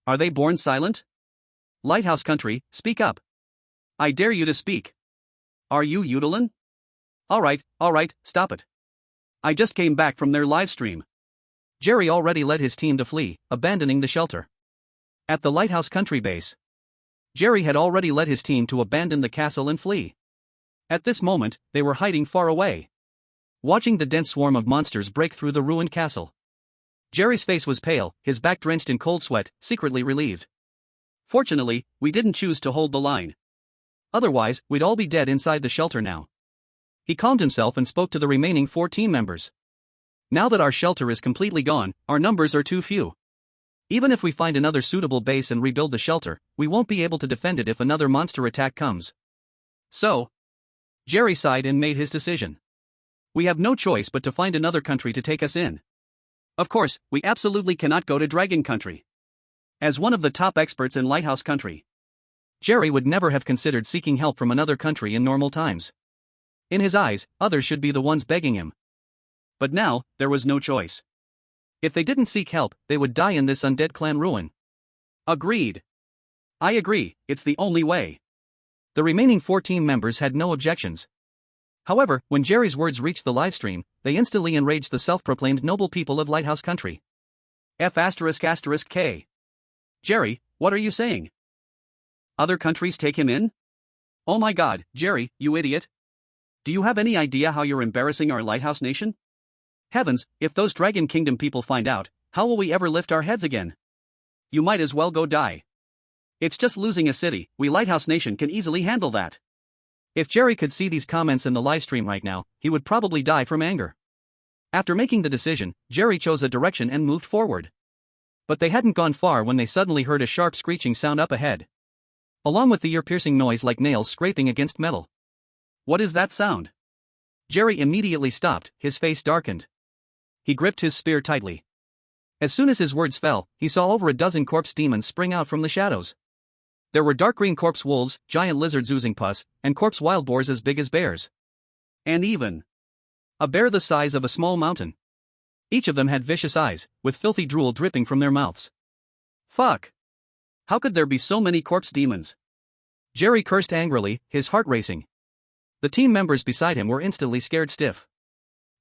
Are they born silent? Lighthouse Country, speak up. I dare you to speak. Are you Yudelin? Alright, stop it. I just came back from their live stream. Jerry already led his team to flee, abandoning the shelter. At the Lighthouse Country base, Jerry had already led his team to abandon the castle and flee. At this moment, they were hiding far away, watching the dense swarm of monsters break through the ruined castle. Jerry's face was pale, his back drenched in cold sweat, secretly relieved. Fortunately, we didn't choose to hold the line. Otherwise, we'd all be dead inside the shelter now. He calmed himself and spoke to the remaining 4 team members. Now that our shelter is completely gone, our numbers are too few. Even if we find another suitable base and rebuild the shelter, we won't be able to defend it if another monster attack comes. So, Jerry sighed and made his decision. We have no choice but to find another country to take us in. Of course, we absolutely cannot go to Dragon Country. As one of the top experts in Lighthouse Country, Jerry would never have considered seeking help from another country in normal times. In his eyes, others should be the ones begging him. But now, there was no choice. If they didn't seek help, they would die in this undead clan ruin. Agreed. I agree, it's the only way. The remaining 4 team members had no objections. However, when Jerry's words reached the livestream, they instantly enraged the self-proclaimed noble people of Lighthouse Country. F***K. Jerry, what are you saying? Other countries take him in? Oh my god, Jerry, you idiot. Do you have any idea how you're embarrassing our Lighthouse Nation? Heavens, if those Dragon Kingdom people find out, how will we ever lift our heads again? You might as well go die. It's just losing a city, we Lighthouse Nation can easily handle that. If Jerry could see these comments in the livestream right now, he would probably die from anger. After making the decision, Jerry chose a direction and moved forward. But they hadn't gone far when they suddenly heard a sharp screeching sound up ahead, along with the ear-piercing noise like nails scraping against metal. What is that sound? Jerry immediately stopped, his face darkened. He gripped his spear tightly. As soon as his words fell, he saw over a dozen corpse demons spring out from the shadows. There were dark green corpse wolves, giant lizards oozing pus, and corpse wild boars as big as bears. And even a bear the size of a small mountain. Each of them had vicious eyes, with filthy drool dripping from their mouths. Fuck! How could there be so many corpse demons? Jerry cursed angrily, his heart racing. The team members beside him were instantly scared stiff.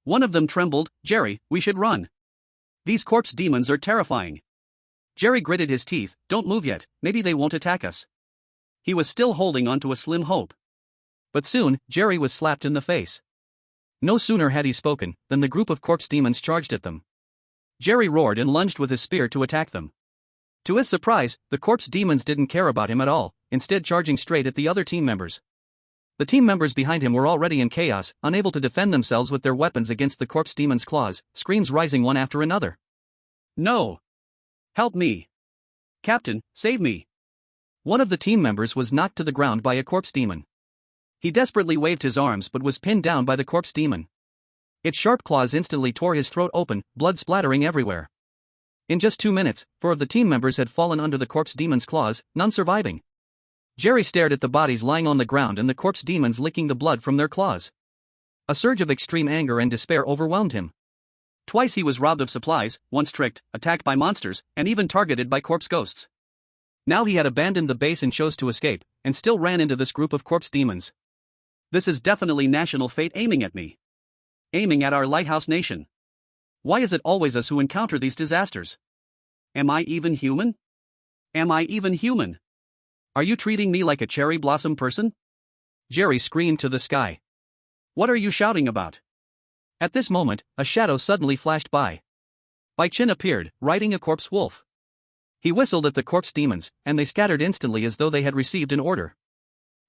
One of them trembled. Jerry, we should run. These corpse demons are terrifying. Jerry gritted his teeth. Don't move yet, maybe they won't attack us. He was still holding on to a slim hope. But soon, Jerry was slapped in the face. No sooner had he spoken, than the group of corpse demons charged at them. Jerry roared and lunged with his spear to attack them. To his surprise, the corpse demons didn't care about him at all, instead charging straight at the other team members. The team members behind him were already in chaos, unable to defend themselves with their weapons against the corpse demons' claws, screams rising one after another. No! Help me! Captain, save me! One of the team members was knocked to the ground by a corpse demon. He desperately waved his arms but was pinned down by the corpse demon. Its sharp claws instantly tore his throat open, blood splattering everywhere. In just 2 minutes, 4 of the team members had fallen under the corpse demon's claws, none surviving. Jerry stared at the bodies lying on the ground and the corpse demons licking the blood from their claws. A surge of extreme anger and despair overwhelmed him. Twice he was robbed of supplies, once tricked, attacked by monsters, and even targeted by corpse ghosts. Now he had abandoned the base and chose to escape, and still ran into this group of corpse demons. This is definitely national fate aiming at me. Aiming at our Lighthouse Nation. Why is it always us who encounter these disasters? Am I even human? Am I even human? Are you treating me like a cherry blossom person? Jerry screamed to the sky. What are you shouting about? At this moment, a shadow suddenly flashed by. Bai Chen appeared, riding a corpse wolf. He whistled at the corpse demons, and they scattered instantly as though they had received an order.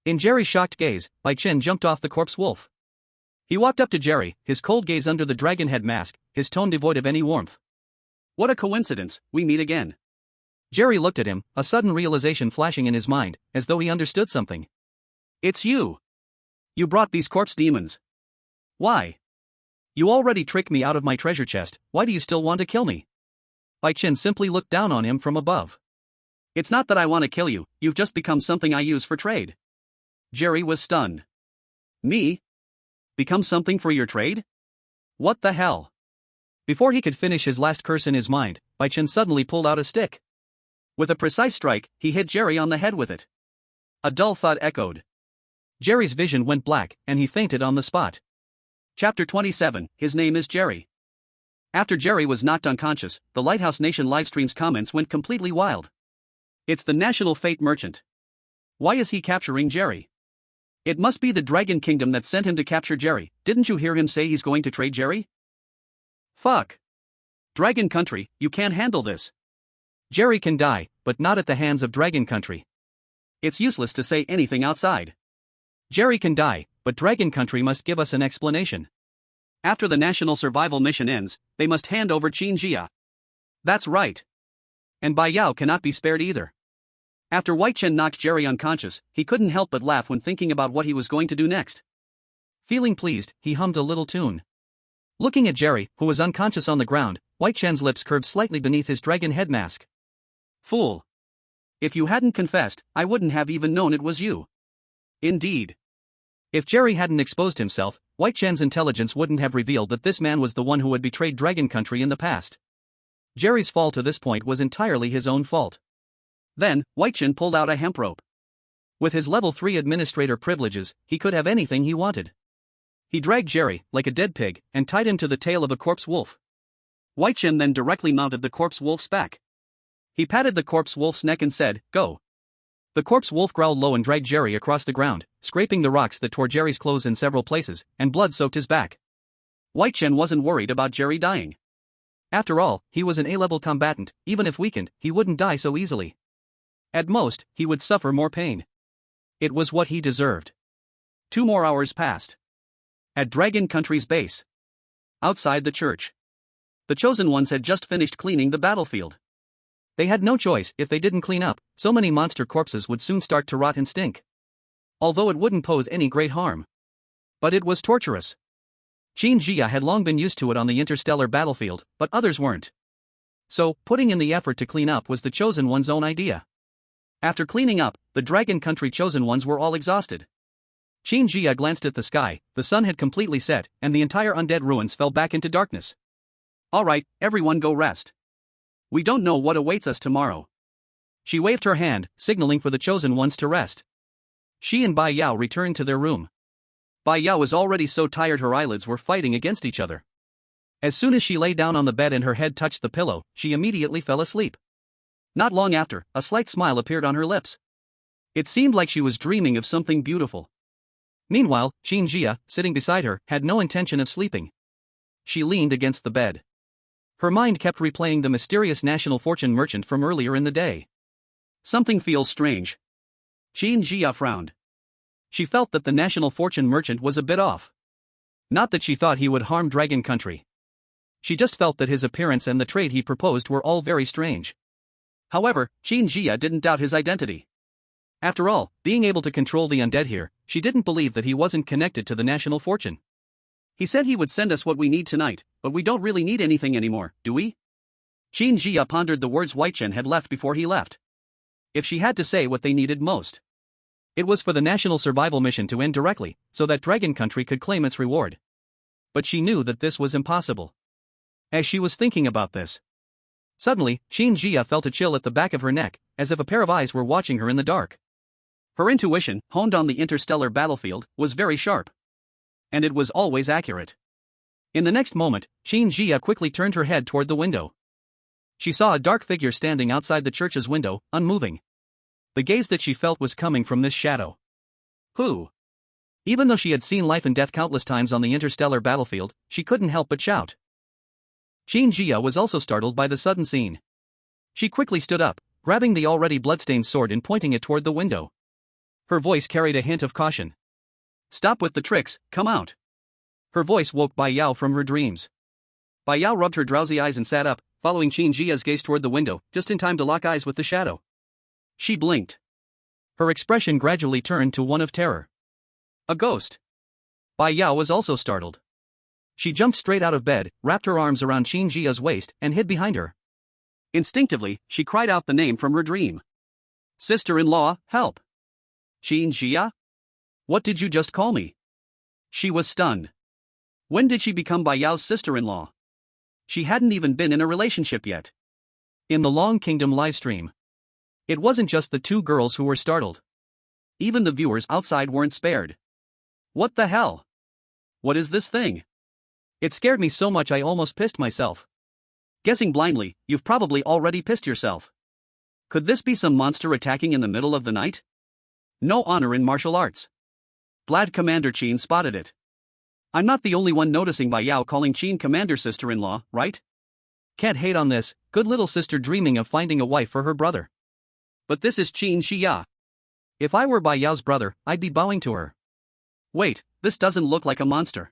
In Jerry's shocked gaze, Bai Chen jumped off the corpse wolf. He walked up to Jerry, his cold gaze under the dragon head mask, his tone devoid of any warmth. What a coincidence, we meet again. Jerry looked at him, a sudden realization flashing in his mind, as though he understood something. It's you. You brought these corpse demons. Why? You already tricked me out of my treasure chest, why do you still want to kill me? Bai Chen simply looked down on him from above. It's not that I want to kill you, you've just become something I use for trade. Jerry was stunned. Me? Become something for your trade? What the hell? Before he could finish his last curse in his mind, Bai Chen suddenly pulled out a stick. With a precise strike, he hit Jerry on the head with it. A dull thud echoed. Jerry's vision went black, and he fainted on the spot. Chapter 27, His name is Jerry. After Jerry was knocked unconscious, the Lighthouse Nation livestream's comments went completely wild. It's the National Fate Merchant. Why is he capturing Jerry? It must be the Dragon Kingdom that sent him to capture Jerry. Didn't you hear him say he's going to trade Jerry? Fuck. Dragon Country, you can't handle this. Jerry can die, but not at the hands of Dragon Country. It's useless to say anything outside. Jerry can die, but Dragon Country must give us an explanation. After the national survival mission ends, they must hand over Qin Jia. That's right. And Bai Yao cannot be spared either. After Bai Chen knocked Jerry unconscious, he couldn't help but laugh when thinking about what he was going to do next. Feeling pleased, he hummed a little tune. Looking at Jerry, who was unconscious on the ground, Bai Chen's lips curved slightly beneath his dragon head mask. Fool. If you hadn't confessed, I wouldn't have even known it was you. Indeed. If Jerry hadn't exposed himself, Bai Chen's intelligence wouldn't have revealed that this man was the one who had betrayed Dragon Country in the past. Jerry's fall to this point was entirely his own fault. Then, Bai Chen pulled out a hemp rope. With his level 3 administrator privileges, he could have anything he wanted. He dragged Jerry, like a dead pig, and tied him to the tail of a corpse wolf. Bai Chen then directly mounted the corpse wolf's back. He patted the corpse wolf's neck and said, "Go." The corpse wolf growled low and dragged Jerry across the ground, scraping the rocks that tore Jerry's clothes in several places, and blood soaked his back. Bai Chen wasn't worried about Jerry dying. After all, he was an A-level combatant. Even if weakened, he wouldn't die so easily. At most, he would suffer more pain. It was what he deserved. 2 more hours passed. At Dragon Country's base. Outside the church. The Chosen Ones had just finished cleaning the battlefield. They had no choice. If they didn't clean up, so many monster corpses would soon start to rot and stink. Although it wouldn't pose any great harm. But it was torturous. Qin Jia had long been used to it on the interstellar battlefield, but others weren't. So, putting in the effort to clean up was the Chosen One's own idea. After cleaning up, the Dragon Country Chosen Ones were all exhausted. Qin Jia glanced at the sky. The sun had completely set, and the entire undead ruins fell back into darkness. Alright, everyone go rest. We don't know what awaits us tomorrow. She waved her hand, signaling for the Chosen Ones to rest. She and Bai Yao returned to their room. Bai Yao was already so tired her eyelids were fighting against each other. As soon as she lay down on the bed and her head touched the pillow, she immediately fell asleep. Not long after, a slight smile appeared on her lips. It seemed like she was dreaming of something beautiful. Meanwhile, Qin Jia, sitting beside her, had no intention of sleeping. She leaned against the bed. Her mind kept replaying the mysterious national fortune merchant from earlier in the day. Something feels strange. Qin Jia frowned. She felt that the national fortune merchant was a bit off. Not that she thought he would harm Dragon Country. She just felt that his appearance and the trade he proposed were all very strange. However, Qin Jia didn't doubt his identity. After all, being able to control the undead here, she didn't believe that he wasn't connected to the national fortune. He said he would send us what we need tonight, but we don't really need anything anymore, do we? Qin Jia pondered the words Bai Chen had left before he left. If she had to say what they needed most, it was for the national survival mission to end directly, so that Dragon Country could claim its reward. But she knew that this was impossible. As she was thinking about this, suddenly, Qin Jia felt a chill at the back of her neck, as if a pair of eyes were watching her in the dark. Her intuition, honed on the interstellar battlefield, was very sharp. And it was always accurate. In the next moment, Qin Jia quickly turned her head toward the window. She saw a dark figure standing outside the church's window, unmoving. The gaze that she felt was coming from this shadow. Who? Even though she had seen life and death countless times on the interstellar battlefield, she couldn't help but shout. Qin Jia was also startled by the sudden scene. She quickly stood up, grabbing the already bloodstained sword and pointing it toward the window. Her voice carried a hint of caution. Stop with the tricks, come out. Her voice woke Bai Yao from her dreams. Bai Yao rubbed her drowsy eyes and sat up, following Qin Jia's gaze toward the window, just in time to lock eyes with the shadow. She blinked. Her expression gradually turned to one of terror. A ghost. Bai Yao was also startled. She jumped straight out of bed, wrapped her arms around Qin Jia's waist, and hid behind her. Instinctively, she cried out the name from her dream. Sister-in-law, help! Qin Jia? What did you just call me? She was stunned. When did she become Bai Yao's sister-in-law? She hadn't even been in a relationship yet. In the Long Kingdom livestream, it wasn't just the two girls who were startled. Even the viewers outside weren't spared. What the hell? What is this thing? It scared me so much I almost pissed myself. Guessing blindly, you've probably already pissed yourself. Could this be some monster attacking in the middle of the night? No honor in martial arts. Glad Commander Qin spotted it. I'm not the only one noticing Bai Yao calling Qin Commander sister-in-law, right? Can't hate on this, good little sister dreaming of finding a wife for her brother. But this is Qin Jia. If I were Bai Yao's brother, I'd be bowing to her. Wait, this doesn't look like a monster.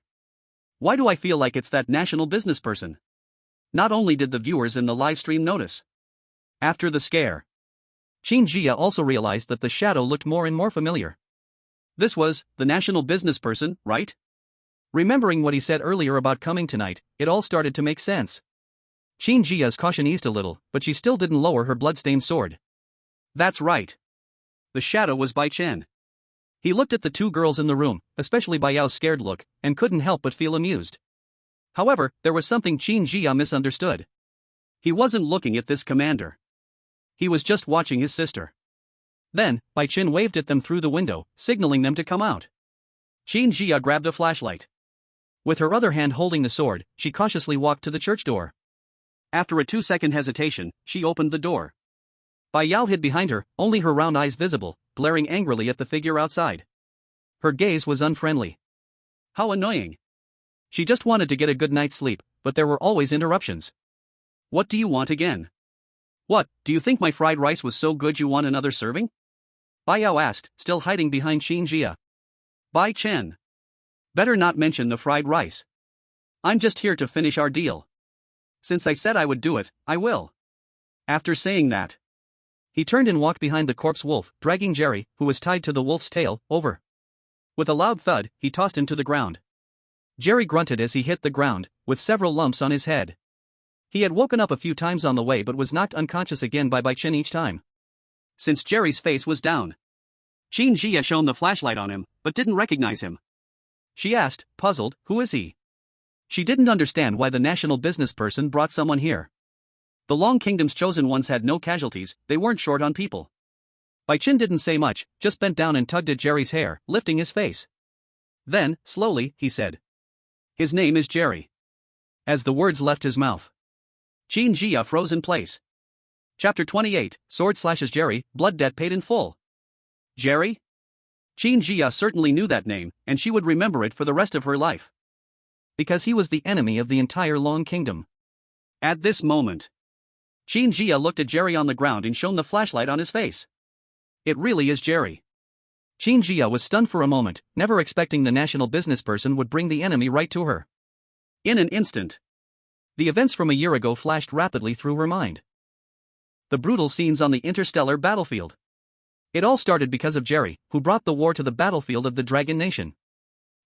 Why do I feel like it's that national business person? Not only did the viewers in the livestream notice. After the scare, Qin Jia also realized that the shadow looked more and more familiar. This was the national business person, right? Remembering what he said earlier about coming tonight, it all started to make sense. Qin Jia's caution eased a little, but she still didn't lower her bloodstained sword. That's right. The shadow was Bai Chen. He looked at the two girls in the room, especially Bai Yao's scared look, and couldn't help but feel amused. However, there was something Qin Jia misunderstood. He wasn't looking at this commander. He was just watching his sister. Then, Bai Chen waved at them through the window, signaling them to come out. Qin Jia grabbed a flashlight. With her other hand holding the sword, she cautiously walked to the church door. After a 2-second hesitation, she opened the door. Bai Yao hid behind her, only her round eyes visible, glaring angrily at the figure outside. Her gaze was unfriendly. How annoying. She just wanted to get a good night's sleep, but there were always interruptions. What do you want again? What, do you think my fried rice was so good you want another serving? Bai Yao asked, still hiding behind Qin Jia. Bai Chen. Better not mention the fried rice. I'm just here to finish our deal. Since I said I would do it, I will. After saying that, he turned and walked behind the corpse wolf, dragging Jerry, who was tied to the wolf's tail, over. With a loud thud, he tossed him to the ground. Jerry grunted as he hit the ground, with several lumps on his head. He had woken up a few times on the way but was knocked unconscious again by Bai Chen each time. Since Jerry's face was down, Qin Jia shone the flashlight on him, but didn't recognize him. She asked, puzzled, who is he? She didn't understand why the national business person brought someone here. The Long Kingdom's chosen ones had no casualties, they weren't short on people. Bai Chen didn't say much, just bent down and tugged at Jerry's hair, lifting his face. Then, slowly, he said, "His name is Jerry." As the words left his mouth, Qin Jia froze in place. Chapter 28, Sword Slashes Jerry, Blood Debt Paid in Full. Jerry? Qin Jia certainly knew that name, and she would remember it for the rest of her life. Because he was the enemy of the entire Long Kingdom. At this moment, Qin Jia looked at Jerry on the ground and shone the flashlight on his face. It really is Jerry. Qin Jia was stunned for a moment, never expecting the national business person would bring the enemy right to her. In an instant, the events from a year ago flashed rapidly through her mind. The brutal scenes on the interstellar battlefield. It all started because of Jerry, who brought the war to the battlefield of the Dragon Nation.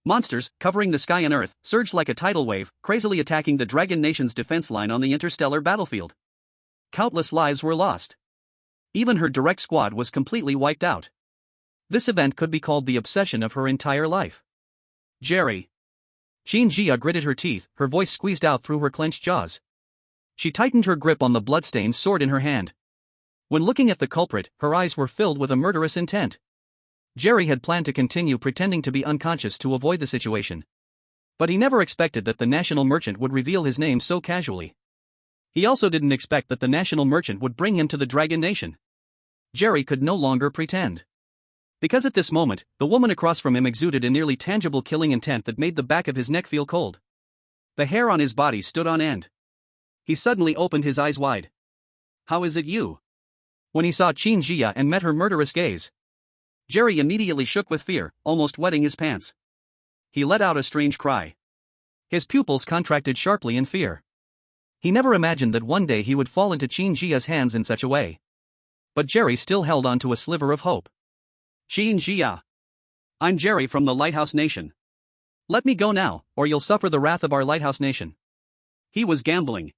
Monsters, covering the sky and earth, surged like a tidal wave, crazily attacking the Dragon Nation's defense line on the interstellar battlefield. Countless lives were lost. Even her direct squad was completely wiped out. This event could be called the obsession of her entire life. Jerry. Qin Jia gritted her teeth, her voice squeezed out through her clenched jaws. She tightened her grip on the bloodstained sword in her hand. When looking at the culprit, her eyes were filled with a murderous intent. Jerry had planned to continue pretending to be unconscious to avoid the situation. But he never expected that the national merchant would reveal his name so casually. He also didn't expect that the national merchant would bring him to the Dragon Nation. Jerry could no longer pretend. Because at this moment, the woman across from him exuded a nearly tangible killing intent that made the back of his neck feel cold. The hair on his body stood on end. He suddenly opened his eyes wide. "How is it you?" When he saw Qin Jia and met her murderous gaze, Jerry immediately shook with fear, almost wetting his pants. He let out a strange cry. His pupils contracted sharply in fear. He never imagined that one day he would fall into Qin Jia's hands in such a way. But Jerry still held on to a sliver of hope. "Qin Jia. I'm Jerry from the Lighthouse Nation. Let me go now, or you'll suffer the wrath of our Lighthouse Nation." He was gambling.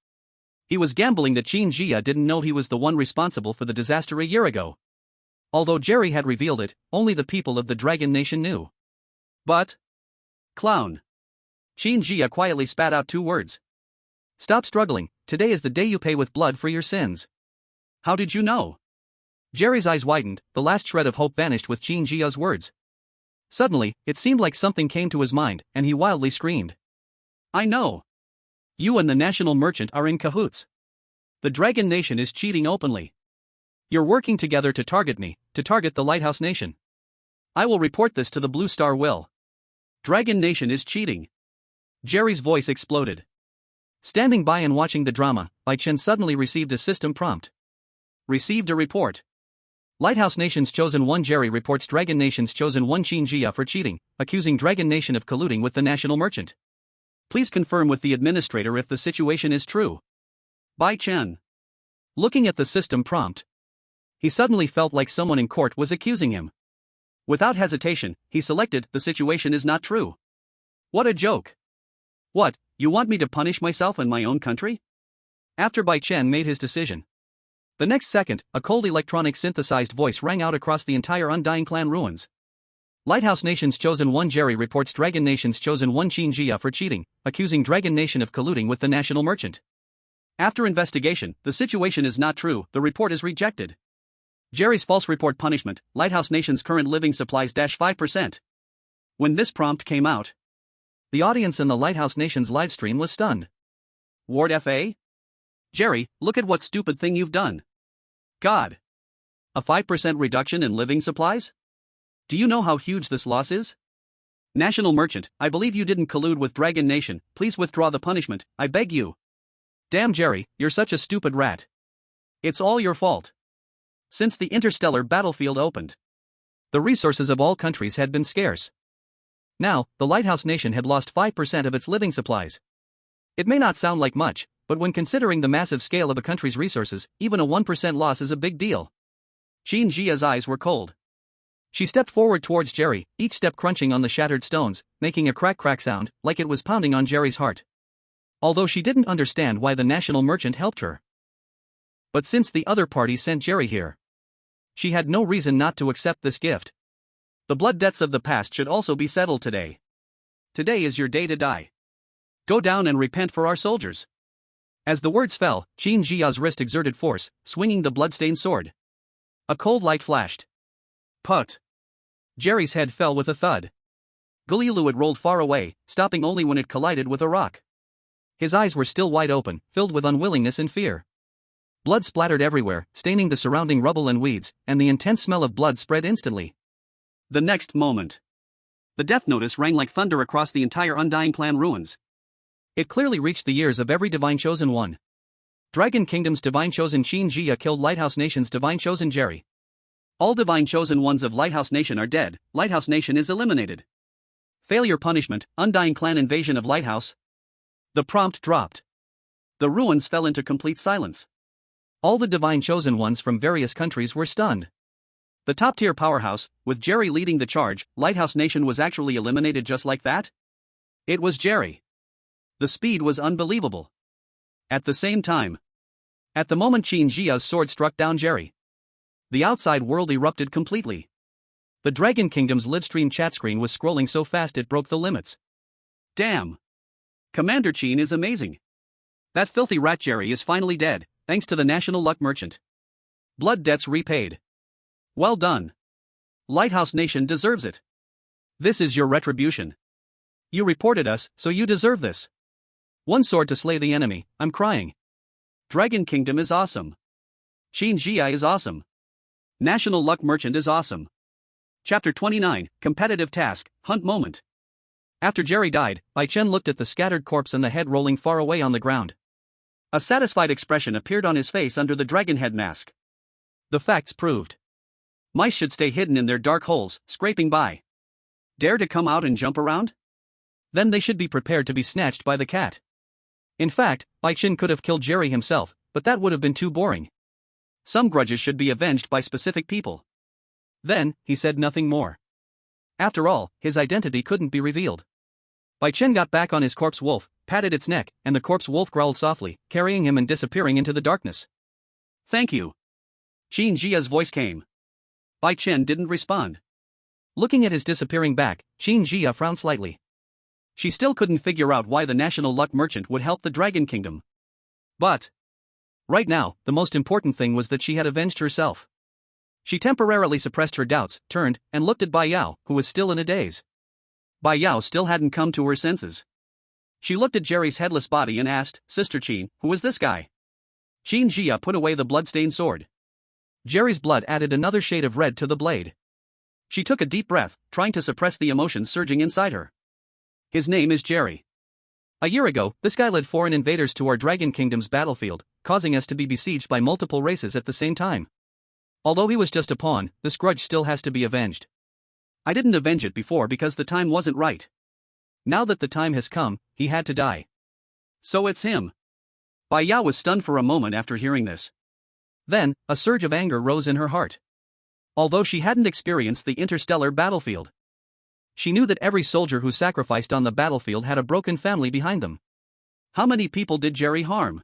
He was gambling that Qin Jia didn't know he was the one responsible for the disaster a year ago. Although Jerry had revealed it, only the people of the Dragon Nation knew. But... Clown. Qin Jia quietly spat out 2 words. Stop struggling, today is the day you pay with blood for your sins. How did you know? Jerry's eyes widened, the last shred of hope vanished with Qin Jia's words. Suddenly, it seemed like something came to his mind, and he wildly screamed. I know. You and the National Merchant are in cahoots. The Dragon Nation is cheating openly. You're working together to target me, to target the Lighthouse Nation. I will report this to the Blue Star Will. Dragon Nation is cheating. Jerry's voice exploded. Standing by and watching the drama, Bai Chen suddenly received a system prompt. Received a report. Lighthouse Nation's Chosen One Jerry reports Dragon Nation's Chosen One Qin Jia for cheating, accusing Dragon Nation of colluding with the National Merchant. Please confirm with the administrator if the situation is true. Bai Chen. Looking at the system prompt, he suddenly felt like someone in court was accusing him. Without hesitation, he selected the situation is not true. What a joke. What, you want me to punish myself in my own country? After Bai Chen made his decision, the next second, a cold electronic synthesized voice rang out across the entire Undying Clan ruins. Lighthouse Nation's Chosen One Jerry reports Dragon Nation's Chosen One Qin Jia for cheating, accusing Dragon Nation of colluding with the National Merchant. After investigation, the situation is not true, the report is rejected. Jerry's false report punishment, Lighthouse Nation's current living supplies -5%. When this prompt came out, the audience in the Lighthouse Nation's livestream was stunned. Ward FA? Jerry, look at what stupid thing you've done. God. A 5% reduction in living supplies? Do you know how huge this loss is? National Merchant, I believe you didn't collude with Dragon Nation, please withdraw the punishment, I beg you. Damn Jerry, you're such a stupid rat. It's all your fault. Since the interstellar battlefield opened, the resources of all countries had been scarce. Now, the Lighthouse Nation had lost 5% of its living supplies. It may not sound like much, but when considering the massive scale of a country's resources, even a 1% loss is a big deal. Qin Jia's eyes were cold. She stepped forward towards Jerry, each step crunching on the shattered stones, making a crack-crack sound, like it was pounding on Jerry's heart. Although she didn't understand why the National Merchant helped her. But since the other party sent Jerry here, she had no reason not to accept this gift. The blood debts of the past should also be settled today. Today is your day to die. Go down and repent for our soldiers. As the words fell, Qin Jia's wrist exerted force, swinging the bloodstained sword. A cold light flashed. Put. Jerry's head fell with a thud. Gulilu rolled far away, stopping only when it collided with a rock. His eyes were still wide open, filled with unwillingness and fear. Blood splattered everywhere, staining the surrounding rubble and weeds, and the intense smell of blood spread instantly. The next moment, the death notice rang like thunder across the entire Undying Clan ruins. It clearly reached the ears of every Divine Chosen One. Dragon Kingdom's Divine Chosen Qin Jia killed Lighthouse Nation's Divine Chosen Jerry. All Divine Chosen Ones of Lighthouse Nation are dead, Lighthouse Nation is eliminated. Failure punishment, Undying Clan invasion of Lighthouse. The prompt dropped. The ruins fell into complete silence. All the Divine Chosen Ones from various countries were stunned. The top-tier powerhouse, with Jerry leading the charge, Lighthouse Nation was actually eliminated just like that? It was Jerry. The speed was unbelievable. At the same time, at the moment Qin Jia's sword struck down Jerry, the outside world erupted completely. The Dragon Kingdom's livestream chat screen was scrolling so fast it broke the limits. Damn. Commander Qin is amazing. That filthy rat Jerry is finally dead, thanks to the National Luck Merchant. Blood debts repaid. Well done. Lighthouse Nation deserves it. This is your retribution. You reported us, so you deserve this. One sword to slay the enemy, I'm crying. Dragon Kingdom is awesome. Qin Jia is awesome. National Luck Merchant is awesome. Chapter 29, Competitive Task, Hunt Moment. After Jerry died, Bai Chen looked at the scattered corpse and the head rolling far away on the ground. A satisfied expression appeared on his face under the dragon head mask. The facts proved. Mice should stay hidden in their dark holes, scraping by. Dare to come out and jump around? Then they should be prepared to be snatched by the cat. In fact, Bai Chen could have killed Jerry himself, but that would have been too boring. Some grudges should be avenged by specific people. Then, he said nothing more. After all, his identity couldn't be revealed. Bai Chen got back on his corpse wolf, patted its neck, and the corpse wolf growled softly, carrying him and disappearing into the darkness. Thank you. Qin Jia's voice came. Bai Chen didn't respond. Looking at his disappearing back, Qin Jia frowned slightly. She still couldn't figure out why the national luck merchant would help the Dragon Kingdom. But right now, the most important thing was that she had avenged herself. She temporarily suppressed her doubts, turned, and looked at Bai Yao, who was still in a daze. Bai Yao still hadn't come to her senses. She looked at Jerry's headless body and asked, "Sister Qin, who is this guy?" Qin Jia put away the blood-stained sword. Jerry's blood added another shade of red to the blade. She took a deep breath, trying to suppress the emotions surging inside her. His name is Jerry. A year ago, this guy led foreign invaders to our Dragon Kingdom's battlefield, causing us to be besieged by multiple races at the same time. Although he was just a pawn, this grudge still has to be avenged. I didn't avenge it before because the time wasn't right. Now that the time has come, he had to die. So it's him. Bai Yao was stunned for a moment after hearing this. Then, a surge of anger rose in her heart. Although she hadn't experienced the interstellar battlefield, she knew that every soldier who sacrificed on the battlefield had a broken family behind them. How many people did Jerry harm?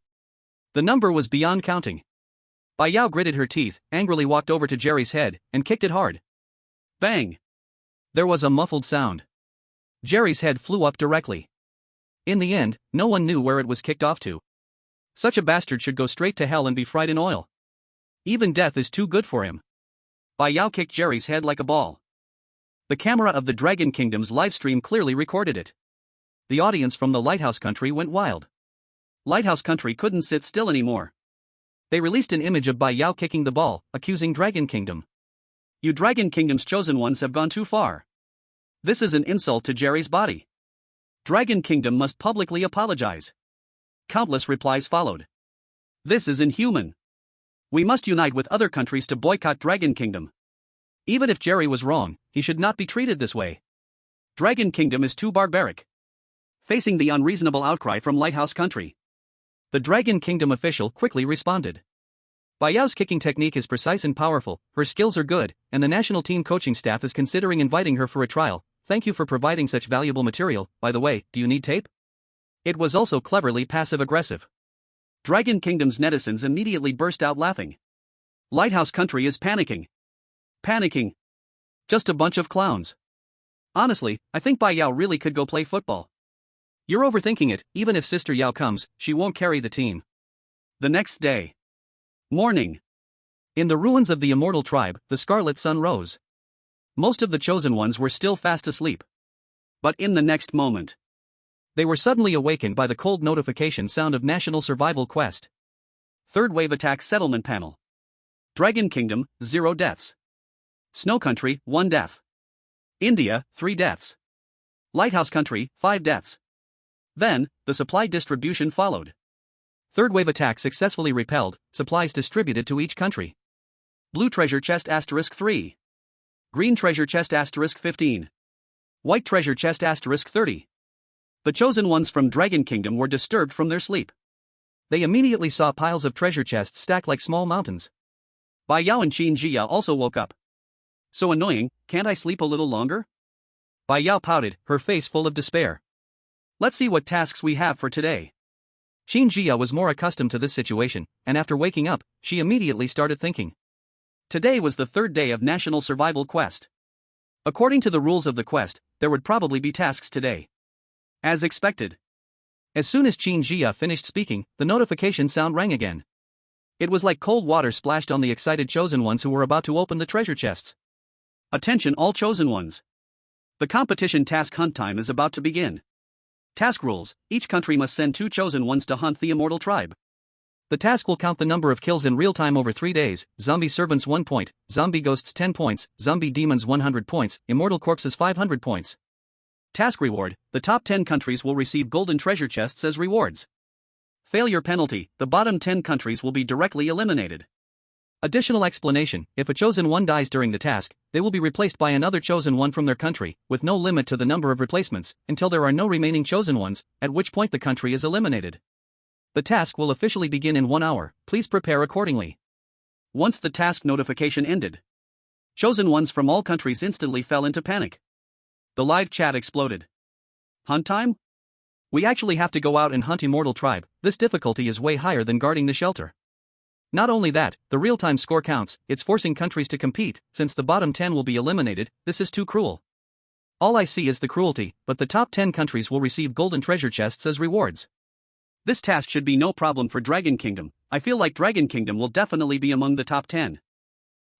The number was beyond counting. Bai Yao gritted her teeth, angrily walked over to Jerry's head, and kicked it hard. Bang! There was a muffled sound. Jerry's head flew up directly. In the end, no one knew where it was kicked off to. Such a bastard should go straight to hell and be fried in oil. Even death is too good for him. Bai Yao kicked Jerry's head like a ball. The camera of the Dragon Kingdom's livestream clearly recorded it. The audience from the Lighthouse Country went wild. Lighthouse Country couldn't sit still anymore. They released an image of Bai Yao kicking the ball, accusing Dragon Kingdom. "You Dragon Kingdom's chosen ones have gone too far. This is an insult to Jerry's body. Dragon Kingdom must publicly apologize." Countless replies followed. "This is inhuman. We must unite with other countries to boycott Dragon Kingdom. Even if Jerry was wrong, he should not be treated this way. Dragon Kingdom is too barbaric." Facing the unreasonable outcry from Lighthouse Country, the Dragon Kingdom official quickly responded. Bai Yao's kicking technique is precise and powerful, her skills are good, and the national team coaching staff is considering inviting her for a trial. Thank you for providing such valuable material. By the way, do you need tape? It was also cleverly passive-aggressive. Dragon Kingdom's netizens immediately burst out laughing. Lighthouse Country is panicking. Panicking. Just a bunch of clowns. Honestly, I think Bai Yao really could go play football. You're overthinking it. Even if Sister Yao comes, she won't carry the team. The next day. Morning. In the ruins of the immortal tribe, the scarlet sun rose. Most of the chosen ones were still fast asleep. But in the next moment, they were suddenly awakened by the cold notification sound of National Survival Quest. Third Wave Attack Settlement Panel. Dragon Kingdom, 0 deaths. Snow Country, 1 death. India, 3 deaths. Lighthouse Country, 5 deaths. Then, the supply distribution followed. Third Wave Attack successfully repelled, supplies distributed to each country. Blue Treasure Chest *3. Green Treasure Chest *15. White Treasure Chest *30. The chosen ones from Dragon Kingdom were disturbed from their sleep. They immediately saw piles of treasure chests stacked like small mountains. Bai Yao and Qin Jia also woke up. "So annoying, can't I sleep a little longer?" Bai Yao pouted, her face full of despair. "Let's see what tasks we have for today." Qin Jia was more accustomed to this situation, and after waking up, she immediately started thinking. Today was the 3rd day of National Survival Quest. According to the rules of the quest, there would probably be tasks today. As expected. As soon as Qin Jia finished speaking, the notification sound rang again. It was like cold water splashed on the excited chosen ones who were about to open the treasure chests. "Attention all chosen ones. The competition task hunt time is about to begin. Task rules: each country must send 2 chosen ones to hunt the immortal tribe. The task will count the number of kills in real time over 3 days, zombie servants 1 point, zombie ghosts 10 points, zombie demons 100 points, immortal corpses 500 points. Task reward: the top 10 countries will receive golden treasure chests as rewards. Failure penalty: the bottom 10 countries will be directly eliminated. Additional explanation: if a chosen one dies during the task, they will be replaced by another chosen one from their country, with no limit to the number of replacements, until there are no remaining chosen ones, at which point the country is eliminated. The task will officially begin in 1 hour, please prepare accordingly. Once the task notification ended, chosen ones from all countries instantly fell into panic. The live chat exploded. "Hunt time? We actually have to go out and hunt immortal tribe. This difficulty is way higher than guarding the shelter. Not only that, the real-time score counts, it's forcing countries to compete, since the bottom 10 will be eliminated. This is too cruel. All I see is the cruelty, but the top 10 countries will receive golden treasure chests as rewards. This task should be no problem for Dragon Kingdom. I feel like Dragon Kingdom will definitely be among the top 10.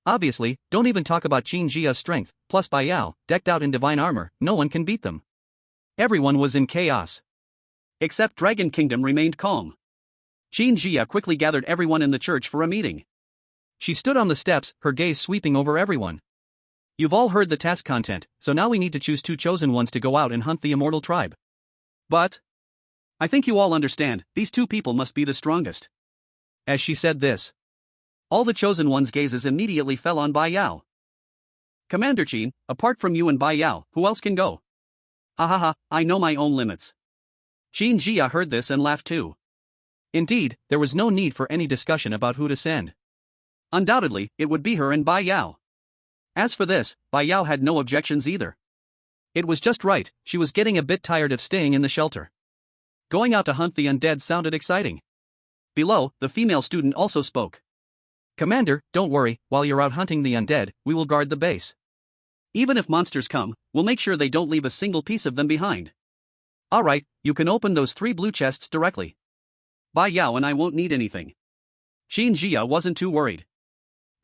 Obviously, don't even talk about Qin Jia's strength, plus Bai Yao, decked out in divine armor, no one can beat them. Everyone was in chaos. Except Dragon Kingdom remained calm. Qin Jia quickly gathered everyone in the church for a meeting. She stood on the steps, her gaze sweeping over everyone. You've all heard the task content, so now we need to choose 2 chosen ones to go out and hunt the immortal tribe. But I think you all understand, these 2 people must be the strongest. As she said this, all the chosen ones' gazes immediately fell on Bai Yao. Commander Qin, apart from you and Bai Yao, who else can go? Ha ha ha, I know my own limits. Qin Jia heard this and laughed too. Indeed, there was no need for any discussion about who to send. Undoubtedly, it would be her and Bai Yao. As for this, Bai Yao had no objections either. It was just right, she was getting a bit tired of staying in the shelter. Going out to hunt the undead sounded exciting. Below, the female student also spoke. Commander, don't worry, while you're out hunting the undead, we will guard the base. Even if monsters come, we'll make sure they don't leave a single piece of them behind. Alright, you can open those 3 blue chests directly. Bai Yao and I won't need anything. Qin Jia wasn't too worried.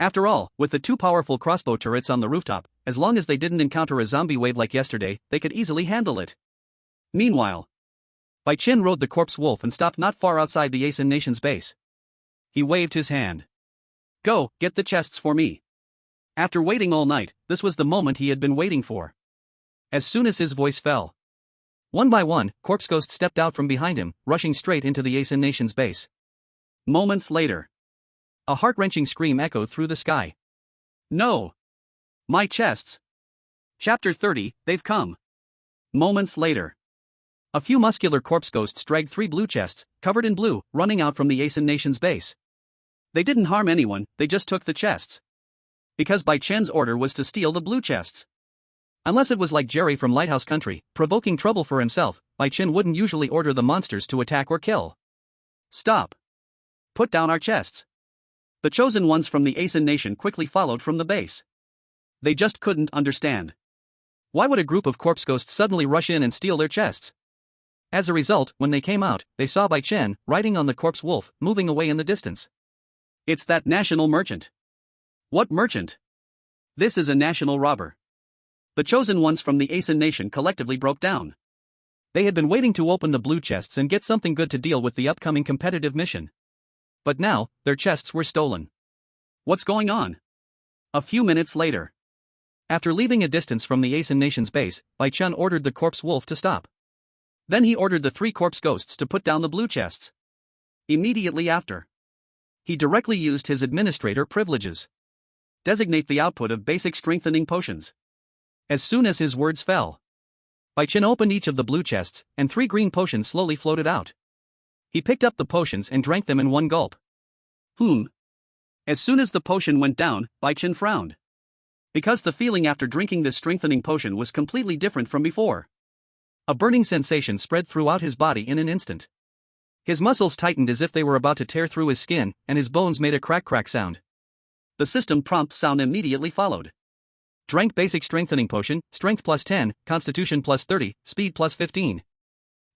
After all, with the 2 powerful crossbow turrets on the rooftop, as long as they didn't encounter a zombie wave like yesterday, they could easily handle it. Meanwhile, Bai Chen rode the corpse wolf and stopped not far outside the Asian nation's base. He waved his hand. Go, get the chests for me. After waiting all night, this was the moment he had been waiting for. As soon as his voice fell, one by one, corpse ghosts stepped out from behind him, rushing straight into the Asian nation's base. Moments later, a heart-wrenching scream echoed through the sky. No! My chests! Chapter 30, they've come. Moments later, a few muscular corpse ghosts dragged 3 blue chests, covered in blue, running out from the Asian nation's base. They didn't harm anyone, they just took the chests. Because Bai Chen's order was to steal the blue chests. Unless it was like Jerry from Lighthouse Country, provoking trouble for himself, Bai Chen wouldn't usually order the monsters to attack or kill. Stop. Put down our chests. The chosen ones from the Asian nation quickly followed from the base. They just couldn't understand. Why would a group of corpse ghosts suddenly rush in and steal their chests? As a result, when they came out, they saw Bai Chen, riding on the corpse wolf, moving away in the distance. It's that national merchant. What merchant? This is a national robber. The chosen ones from the Asian nation collectively broke down. They had been waiting to open the blue chests and get something good to deal with the upcoming competitive mission. But now, their chests were stolen. What's going on? A few minutes later, after leaving a distance from the Asian nation's base, Bai Chen ordered the corpse wolf to stop. Then he ordered the 3 corpse ghosts to put down the blue chests. Immediately after, he directly used his administrator privileges. Designate the output of basic strengthening potions. As soon as his words fell, Bai Chen opened each of the blue chests, and 3 green potions slowly floated out. He picked up the potions and drank them in one gulp. As soon as the potion went down, Bai Chen frowned. Because the feeling after drinking this strengthening potion was completely different from before. A burning sensation spread throughout his body in an instant. His muscles tightened as if they were about to tear through his skin, and his bones made a crack-crack sound. The system prompt sound immediately followed. Drank basic strengthening potion, strength plus 10, constitution plus 30, speed plus 15.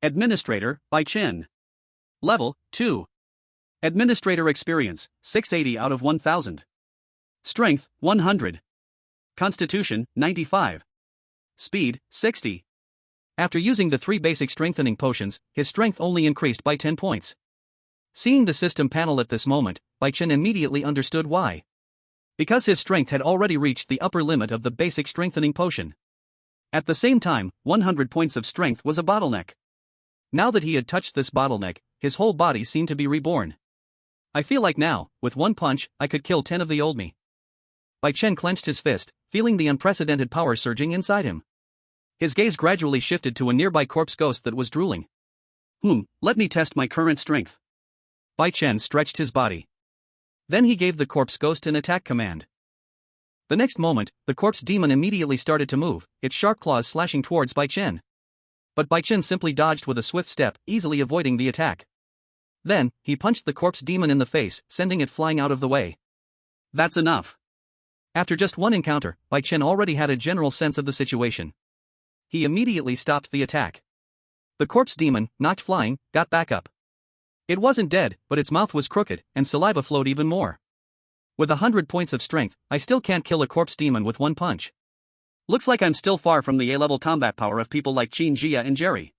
Administrator, Bai Chen. Level, 2. Administrator experience, 680 out of 1000. Strength, 100. Constitution, 95. Speed, 60. After using the 3 basic strengthening potions, his strength only increased by 10 points. Seeing the system panel at this moment, Bai Chen immediately understood why. Because his strength had already reached the upper limit of the basic strengthening potion. At the same time, 100 points of strength was a bottleneck. Now that he had touched this bottleneck, his whole body seemed to be reborn. I feel like now, with one punch, I could kill 10 of the old me. Bai Chen clenched his fist, feeling the unprecedented power surging inside him. His gaze gradually shifted to a nearby corpse ghost that was drooling. Let me test my current strength. Bai Chen stretched his body. Then he gave the corpse ghost an attack command. The next moment, the corpse demon immediately started to move, its sharp claws slashing towards Bai Chen. But Bai Chen simply dodged with a swift step, easily avoiding the attack. Then, he punched the corpse demon in the face, sending it flying out of the way. That's enough. After just one encounter, Bai Chen already had a general sense of the situation. He immediately stopped the attack. The corpse demon, knocked flying, got back up. It wasn't dead, but its mouth was crooked, and saliva flowed even more. With 100 points of strength, I still can't kill a corpse demon with one punch. Looks like I'm still far from the A-level combat power of people like Qin Jia and Jerry.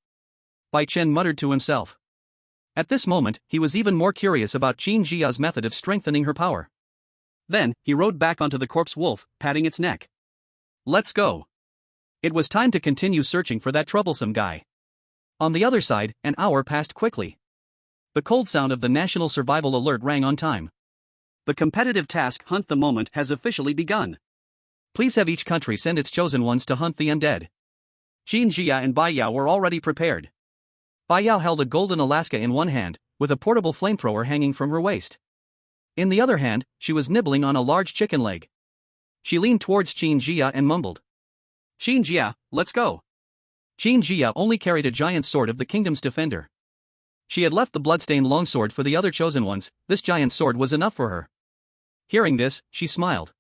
Bai Chen muttered to himself. At this moment, he was even more curious about Qin Jia's method of strengthening her power. Then, he rode back onto the corpse wolf, patting its neck. Let's go. It was time to continue searching for that troublesome guy. On the other side, an hour passed quickly. The cold sound of the national survival alert rang on time. The competitive task Hunt the Moment has officially begun. Please have each country send its chosen ones to hunt the undead. Qin Jia and Bai Yao were already prepared. Bai Yao held a golden Alaska in one hand, with a portable flamethrower hanging from her waist. In the other hand, she was nibbling on a large chicken leg. She leaned towards Qin Jia and mumbled. Qin Jia, let's go. Qin Jia only carried a giant sword of the kingdom's defender. She had left the bloodstained longsword for the other chosen ones. This giant sword was enough for her. Hearing this, she smiled.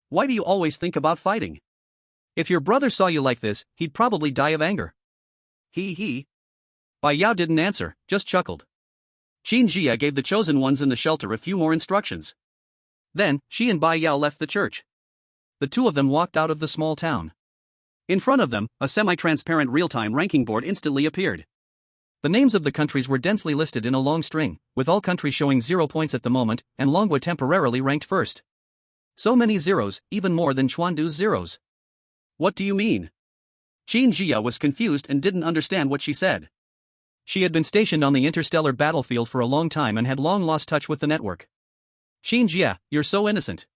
Why do you always think about fighting? If your brother saw you like this, he'd probably die of anger. He. Bai Yao didn't answer, just chuckled. Qin Jia gave the chosen ones in the shelter a few more instructions. Then, she and Bai Yao left the church. The two of them walked out of the small town. In front of them, a semi-transparent real-time ranking board instantly appeared. The names of the countries were densely listed in a long string, with all countries showing 0 points at the moment, and Longwa temporarily ranked first. So many zeros, even more than Chuandu's zeros. What do you mean? Qin Jia was confused and didn't understand what she said. She had been stationed on the interstellar battlefield for a long time and had long lost touch with the network. Qin Jia, you're so innocent.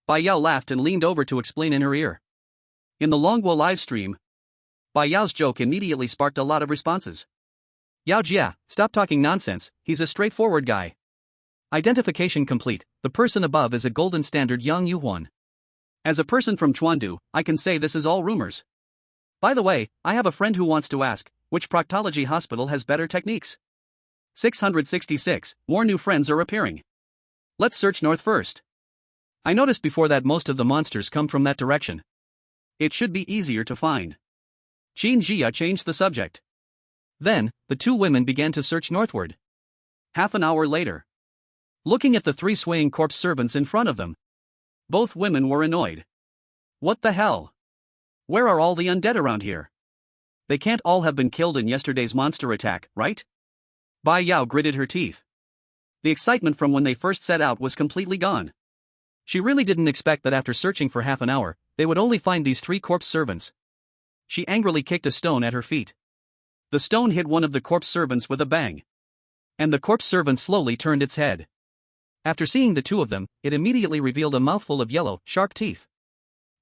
Bai Yao laughed and leaned over to explain in her ear. In the Longwa live stream, Bai Yao's joke immediately sparked a lot of responses. Yao Jia, stop talking nonsense, he's a straightforward guy. Identification complete, the person above is a golden standard Yang Yuhuan. As a person from Chuandu, I can say this is all rumors. By the way, I have a friend who wants to ask, which proctology hospital has better techniques? 666, more new friends are appearing. Let's search north first. I noticed before that most of the monsters come from that direction. It should be easier to find. Qin Jia changed the subject. Then, the two women began to search northward. Half an hour later, looking at the three swaying corpse servants in front of them, both women were annoyed. What the hell? Where are all the undead around here? They can't all have been killed in yesterday's monster attack, right? Bai Yao gritted her teeth. The excitement from when they first set out was completely gone. She really didn't expect that after searching for half an hour, they would only find these three corpse servants. She angrily kicked a stone at her feet. The stone hit one of the corpse servants with a bang. And the corpse servant slowly turned its head. After seeing the two of them, it immediately revealed a mouthful of yellow, sharp teeth.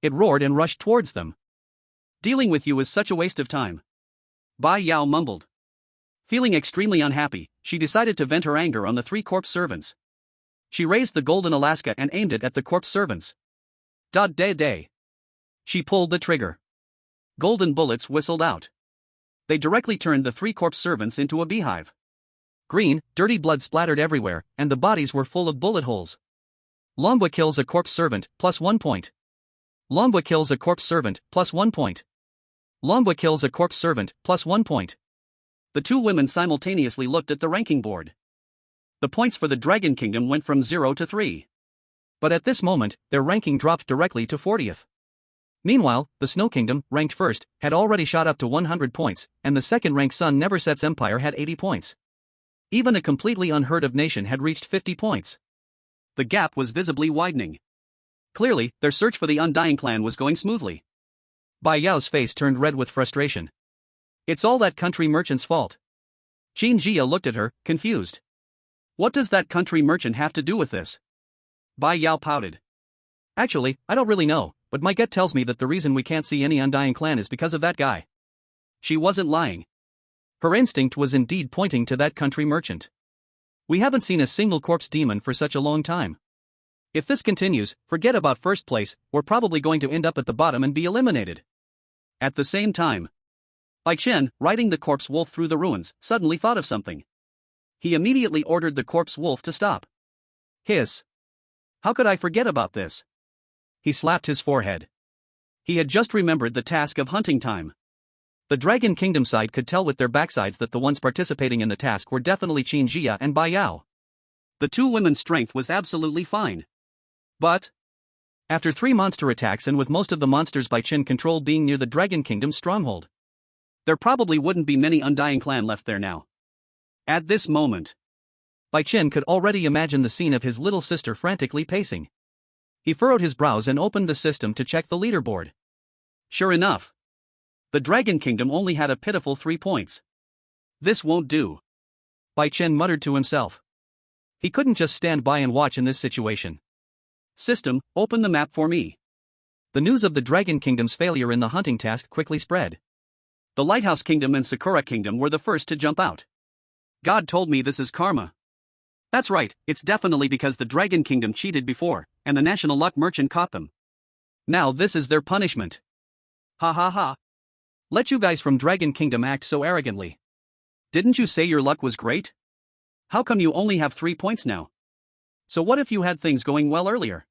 It roared and rushed towards them. Dealing with you is such a waste of time. Bai Yao mumbled. Feeling extremely unhappy, she decided to vent her anger on the three corpse servants. She raised the golden Alaska and aimed it at the corpse servants. Da-day-day. She pulled the trigger. Golden bullets whistled out. They directly turned the three corpse servants into a beehive. Green, dirty blood splattered everywhere, and the bodies were full of bullet holes. Longwa kills a corpse servant, plus 1 point. Longwa kills a corpse servant, plus 1 point. Longwa kills a corpse servant, plus 1 point. The two women simultaneously looked at the ranking board. The points for the Dragon Kingdom went from 0 to 3. But at this moment, their ranking dropped directly to 40th. Meanwhile, the Snow Kingdom, ranked first, had already shot up to 100 points, and the second-ranked Sun Never Sets Empire had 80 points. Even a completely unheard-of nation had reached 50 points. The gap was visibly widening. Clearly, their search for the Undying Clan was going smoothly. Bai Yao's face turned red with frustration. It's all that country merchant's fault. Qin Jia looked at her, confused. What does that country merchant have to do with this? Bai Yao pouted. Actually, I don't really know, but my gut tells me that the reason we can't see any Undying Clan is because of that guy. She wasn't lying. Her instinct was indeed pointing to that country merchant. We haven't seen a single corpse demon for such a long time. If this continues, forget about first place, we're probably going to end up at the bottom and be eliminated. At the same time, Bai Chen, riding the corpse wolf through the ruins, suddenly thought of something. He immediately ordered the corpse wolf to stop. Hiss. How could I forget about this? He slapped his forehead. He had just remembered the task of hunting time. The Dragon Kingdom side could tell with their backsides that the ones participating in the task were definitely Qin Jia and Bai Yao. The two women's strength was absolutely fine. But after 3 monster attacks and with most of the monsters Bai Chen controlled being near the Dragon Kingdom's stronghold, there probably wouldn't be many Undying clan left there now. At this moment, Bai Chen could already imagine the scene of his little sister frantically pacing. He furrowed his brows and opened the system to check the leaderboard. Sure enough, the Dragon Kingdom only had a pitiful 3 points. This won't do, Bai Chen muttered to himself. He couldn't just stand by and watch in this situation. System, open the map for me. The news of the Dragon Kingdom's failure in the hunting task quickly spread. The Lighthouse Kingdom and Sakura Kingdom were the first to jump out. God told me this is karma. That's right, it's definitely because the Dragon Kingdom cheated before, and the National Luck Merchant caught them. Now this is their punishment. Ha ha ha. Let you guys from Dragon Kingdom act so arrogantly. Didn't you say your luck was great? How come you only have 3 points now? So what if you had things going well earlier?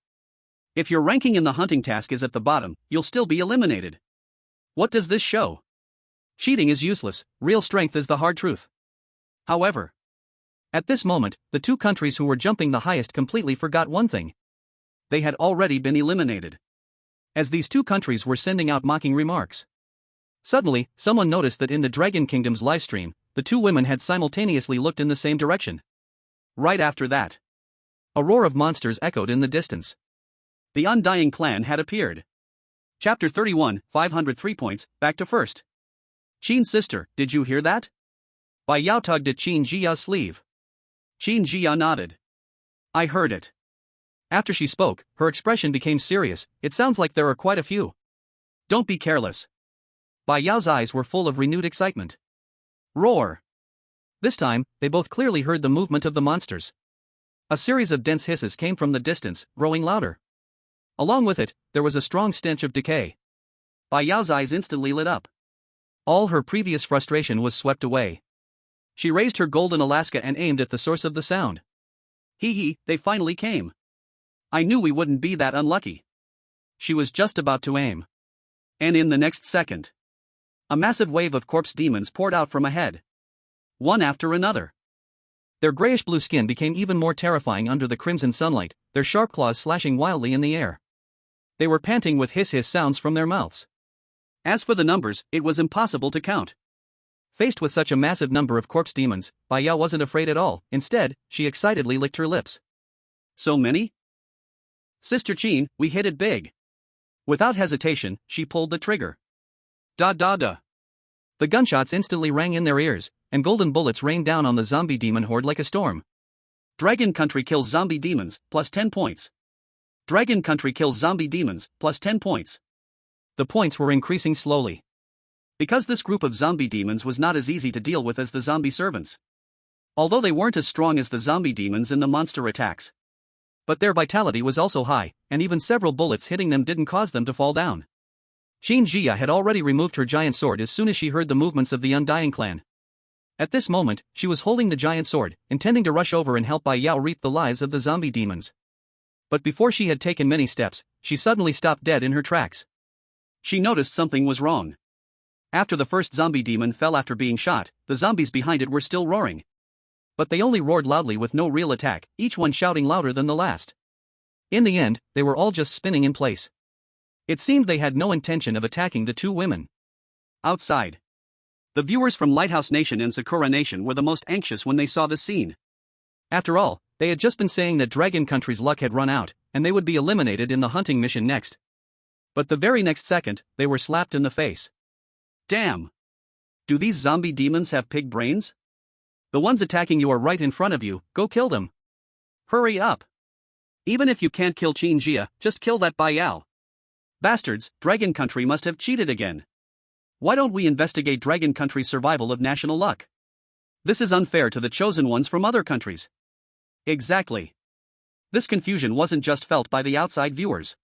If your ranking in the hunting task is at the bottom, you'll still be eliminated. What does this show? Cheating is useless, real strength is the hard truth. However, at this moment, the two countries who were jumping the highest completely forgot one thing. They had already been eliminated. As these two countries were sending out mocking remarks, suddenly, someone noticed that in the Dragon Kingdom's livestream, the two women had simultaneously looked in the same direction. Right after that, a roar of monsters echoed in the distance. The Undying clan had appeared. Chapter 31, 503 points, back to first. Qin's sister, did you hear that? Bai Yao tugged at Qin Jia's sleeve. Qin Jia nodded. I heard it. After she spoke, her expression became serious. It sounds like there are quite a few. Don't be careless. Bai Yao's eyes were full of renewed excitement. Roar! This time, they both clearly heard the movement of the monsters. A series of dense hisses came from the distance, growing louder. Along with it, there was a strong stench of decay. Bai Yao's eyes instantly lit up. All her previous frustration was swept away. She raised her golden Alaska and aimed at the source of the sound. Hee, they finally came. I knew we wouldn't be that unlucky. She was just about to aim. And in the next second, a massive wave of corpse demons poured out from ahead. One after another. Their grayish-blue skin became even more terrifying under the crimson sunlight, their sharp claws slashing wildly in the air. They were panting with hiss sounds from their mouths. As for the numbers, it was impossible to count. Faced with such a massive number of corpse demons, Bai Yao wasn't afraid at all. Instead, she excitedly licked her lips. So many? Sister Qin, we hit it big. Without hesitation, she pulled the trigger. Da. The gunshots instantly rang in their ears, and golden bullets rained down on the zombie demon horde like a storm. Dragon Country kills zombie demons, plus 10 points. Dragon Country kills zombie demons, plus 10 points. The points were increasing slowly. Because this group of zombie demons was not as easy to deal with as the zombie servants. Although they weren't as strong as the zombie demons in the monster attacks. But their vitality was also high, and even several bullets hitting them didn't cause them to fall down. Qin Jia had already removed her giant sword as soon as she heard the movements of the Undying clan. At this moment, she was holding the giant sword, intending to rush over and help Bai Yao reap the lives of the zombie demons. But before she had taken many steps, she suddenly stopped dead in her tracks. She noticed something was wrong. After the first zombie demon fell after being shot, the zombies behind it were still roaring. But they only roared loudly with no real attack, each one shouting louder than the last. In the end, they were all just spinning in place. It seemed they had no intention of attacking the two women. Outside, the viewers from Lighthouse Nation and Sakura Nation were the most anxious when they saw the scene. After all, they had just been saying that Dragon Country's luck had run out, and they would be eliminated in the hunting mission next. But the very next second, they were slapped in the face. Damn! Do these zombie demons have pig brains? The ones attacking you are right in front of you, go kill them. Hurry up! Even if you can't kill Qin Jia, just kill that Bai Yao. Bastards, Dragon Country must have cheated again. Why don't we investigate Dragon Country's survival of national luck? This is unfair to the chosen ones from other countries. Exactly. This confusion wasn't just felt by the outside viewers.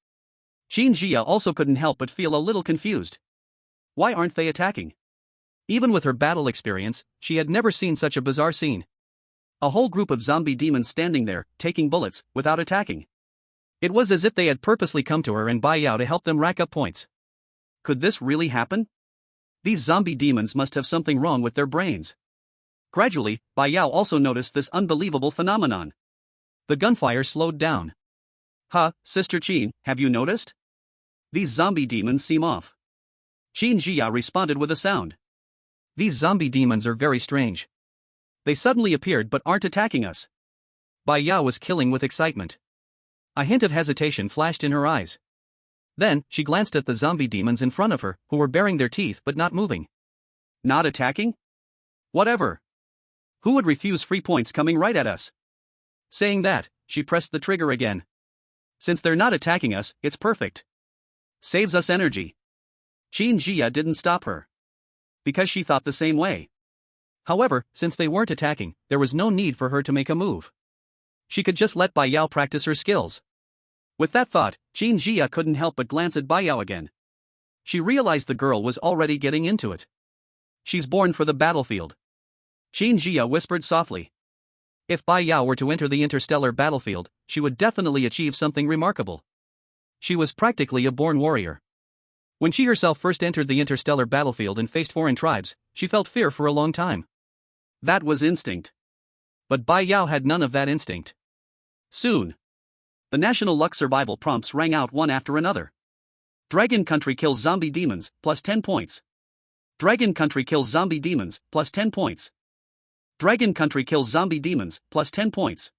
Qin Jia also couldn't help but feel a little confused. Why aren't they attacking? Even with her battle experience, she had never seen such a bizarre scene. A whole group of zombie demons standing there, taking bullets, without attacking. It was as if they had purposely come to her and Bai Yao to help them rack up points. Could this really happen? These zombie demons must have something wrong with their brains. Gradually, Bai Yao also noticed this unbelievable phenomenon. The gunfire slowed down. Sister Qin, have you noticed? These zombie demons seem off. Qin Jia responded with a sound. These zombie demons are very strange. They suddenly appeared but aren't attacking us. Bai Yao was killing with excitement. A hint of hesitation flashed in her eyes. Then, she glanced at the zombie demons in front of her, who were baring their teeth but not moving. Not attacking? Whatever. Who would refuse free points coming right at us? Saying that, she pressed the trigger again. Since they're not attacking us, it's perfect. Saves us energy. Qin Jia didn't stop her. Because she thought the same way. However, since they weren't attacking, there was no need for her to make a move. She could just let Bai Yao practice her skills. With that thought, Qin Jia couldn't help but glance at Bai Yao again. She realized the girl was already getting into it. She's born for the battlefield. Qin Jia whispered softly. If Bai Yao were to enter the interstellar battlefield, she would definitely achieve something remarkable. She was practically a born warrior. When she herself first entered the interstellar battlefield and faced foreign tribes, she felt fear for a long time. That was instinct. But Bai Yao had none of that instinct. Soon, the national luck survival prompts rang out one after another. Dragon Country kills zombie demons, plus 10 points. Dragon Country kills zombie demons, plus 10 points. Dragon Country kills zombie demons, plus 10 points.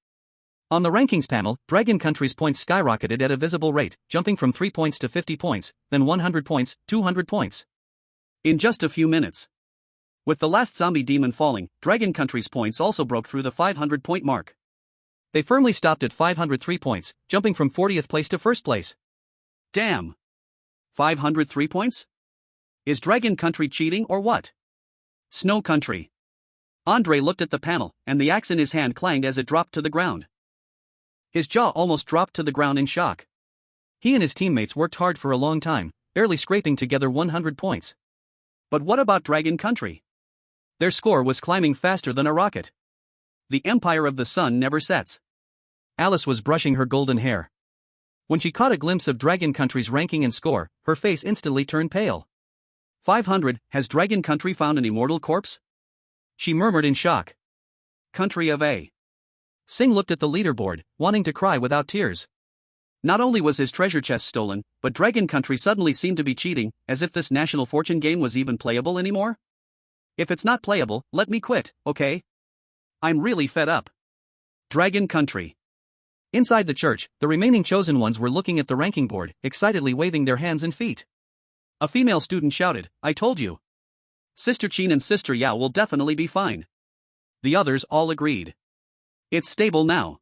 On the rankings panel, Dragon Country's points skyrocketed at a visible rate, jumping from 3 points to 50 points, then 100 points, 200 points. In just a few minutes. With the last zombie demon falling, Dragon Country's points also broke through the 500-point mark. They firmly stopped at 503 points, jumping from 40th place to 1st place. Damn! 503 points? Is Dragon Country cheating or what? Snow Country. Andre looked at the panel, and the axe in his hand clanged as it dropped to the ground. His jaw almost dropped to the ground in shock. He and his teammates worked hard for a long time, barely scraping together 100 points. But what about Dragon Country? Their score was climbing faster than a rocket. The Empire of the Sun never sets. Alice was brushing her golden hair. When she caught a glimpse of Dragon Country's ranking and score, her face instantly turned pale. 500, has Dragon Country found an immortal corpse? She murmured in shock. Country of A. Singh looked at the leaderboard, wanting to cry without tears. Not only was his treasure chest stolen, but Dragon Country suddenly seemed to be cheating, as if this national fortune game was even playable anymore. If it's not playable, let me quit, okay? I'm really fed up. Dragon Country. Inside the church, the remaining chosen ones were looking at the ranking board, excitedly waving their hands and feet. A female student shouted, I told you. Sister Qin and Sister Yao will definitely be fine. The others all agreed. It's stable now.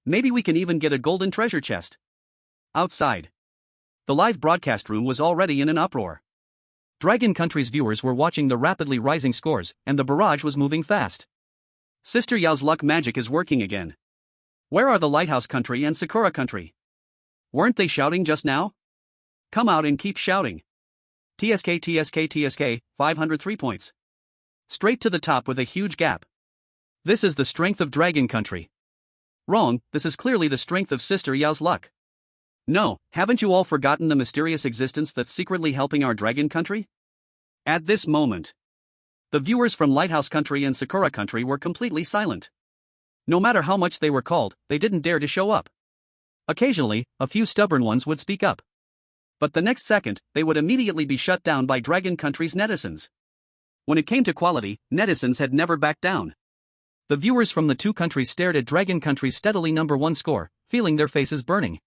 Maybe we can even get a golden treasure chest. Outside, the live broadcast room was already in an uproar. Dragon Country's viewers were watching the rapidly rising scores, and the barrage was moving fast. Sister Yao's luck magic is working again. Where are the Lighthouse Country and Sakura Country? Weren't they shouting just now? Come out and keep shouting. TSK TSK TSK, 503 points. Straight to the top with a huge gap. This is the strength of Dragon Country. Wrong, this is clearly the strength of Sister Yao's luck. No, haven't you all forgotten the mysterious existence that's secretly helping our Dragon Country? At this moment, the viewers from Lighthouse Country and Sakura Country were completely silent. No matter how much they were called, they didn't dare to show up. Occasionally, a few stubborn ones would speak up. But the next second, they would immediately be shut down by Dragon Country's netizens. When it came to quality, netizens had never backed down. The viewers from the two countries stared at Dragon Country's steadily #1 score, feeling their faces burning.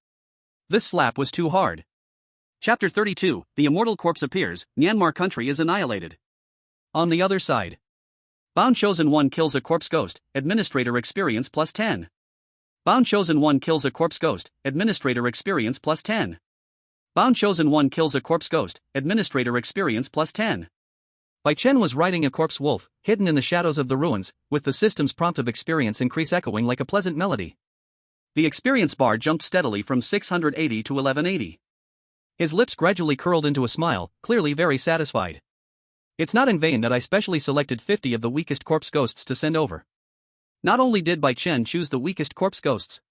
This slap was too hard. Chapter 32, The Immortal Corpse Appears, Myanmar Country is annihilated. On the other side, Bound Chosen 1 kills a corpse ghost, administrator experience plus 10. Bound Chosen 1 kills a corpse ghost, administrator experience plus 10. Bound Chosen 1 kills a corpse ghost, administrator experience plus 10. Bai Chen was riding a corpse wolf, hidden in the shadows of the ruins, with the system's prompt of experience increase echoing like a pleasant melody. The experience bar jumped steadily from 680 to 1180. His lips gradually curled into a smile, clearly very satisfied. It's not in vain that I specially selected 50 of the weakest corpse ghosts to send over. Not only did Bai Chen choose the weakest corpse ghosts,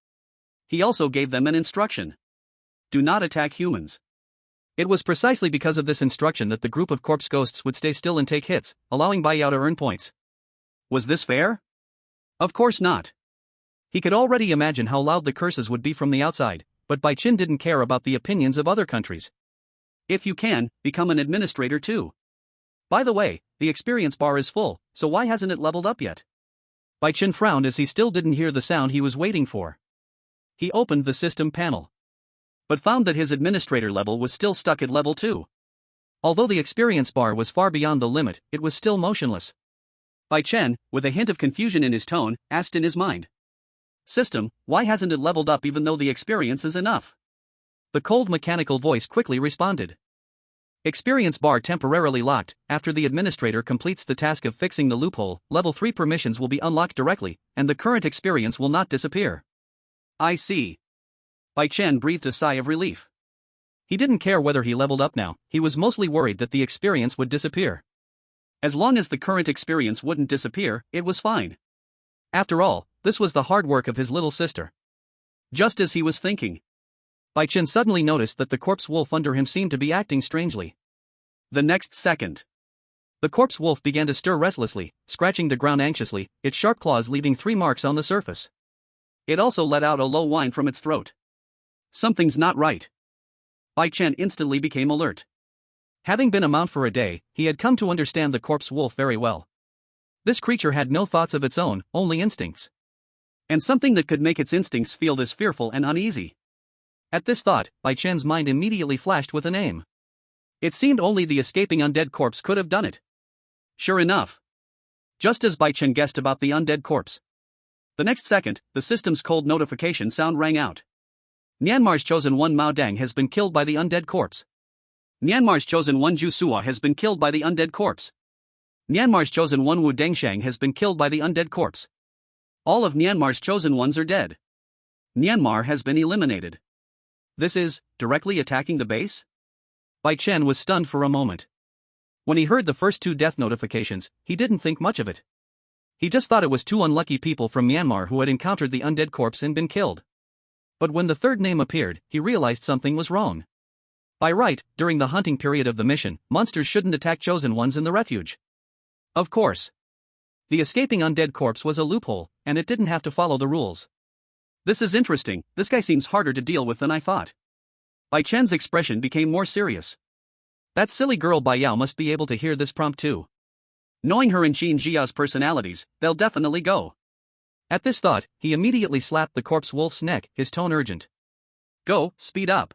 he also gave them an instruction. Do not attack humans. It was precisely because of this instruction that the group of corpse ghosts would stay still and take hits, allowing Bai Yao to earn points. Was this fair? Of course not. He could already imagine how loud the curses would be from the outside, but Bai Chen didn't care about the opinions of other countries. If you can, become an administrator too. By the way, the experience bar is full, so why hasn't it leveled up yet? Bai Chen frowned as he still didn't hear the sound he was waiting for. He opened the system panel, but found that his administrator level was still stuck at level 2. Although the experience bar was far beyond the limit, it was still motionless. Bai Chen, with a hint of confusion in his tone, asked in his mind. System, why hasn't it leveled up even though the experience is enough? The cold mechanical voice quickly responded. Experience bar temporarily locked. After the administrator completes the task of fixing the loophole, level 3 permissions will be unlocked directly, and the current experience will not disappear. I see. Bai Chen breathed a sigh of relief. He didn't care whether he leveled up now, he was mostly worried that the experience would disappear. As long as the current experience wouldn't disappear, it was fine. After all, this was the hard work of his little sister. Just as he was thinking, Bai Chen suddenly noticed that the corpse wolf under him seemed to be acting strangely. The next second, the corpse wolf began to stir restlessly, scratching the ground anxiously, its sharp claws leaving 3 marks on the surface. It also let out a low whine from its throat. Something's not right. Bai Chen instantly became alert. Having been a mount for a day, he had come to understand the corpse wolf very well. This creature had no thoughts of its own, only instincts. And something that could make its instincts feel this fearful and uneasy. At this thought, Bai Chen's mind immediately flashed with a name. It seemed only the escaping undead corpse could have done it. Sure enough. Just as Bai Chen guessed about the undead corpse, the next second, the system's cold notification sound rang out. Myanmar's chosen one Mao Dang has been killed by the undead corpse. Myanmar's chosen one Zhu Sua has been killed by the undead corpse. Myanmar's chosen one Wu Dengshang has been killed by the undead corpse. All of Myanmar's chosen ones are dead. Myanmar has been eliminated. This is directly attacking the base? Bai Chen was stunned for a moment. When he heard the first 2 death notifications, he didn't think much of it. He just thought it was 2 unlucky people from Myanmar who had encountered the undead corpse and been killed. But when the third name appeared, he realized something was wrong. By right, during the hunting period of the mission, monsters shouldn't attack chosen ones in the refuge. Of course. The escaping undead corpse was a loophole, and it didn't have to follow the rules. This is interesting, this guy seems harder to deal with than I thought. Bai Chen's expression became more serious. That silly girl Bai Yao must be able to hear this prompt too. Knowing her and Qin Jia's personalities, they'll definitely go. At this thought, he immediately slapped the corpse wolf's neck, his tone urgent. Go, speed up.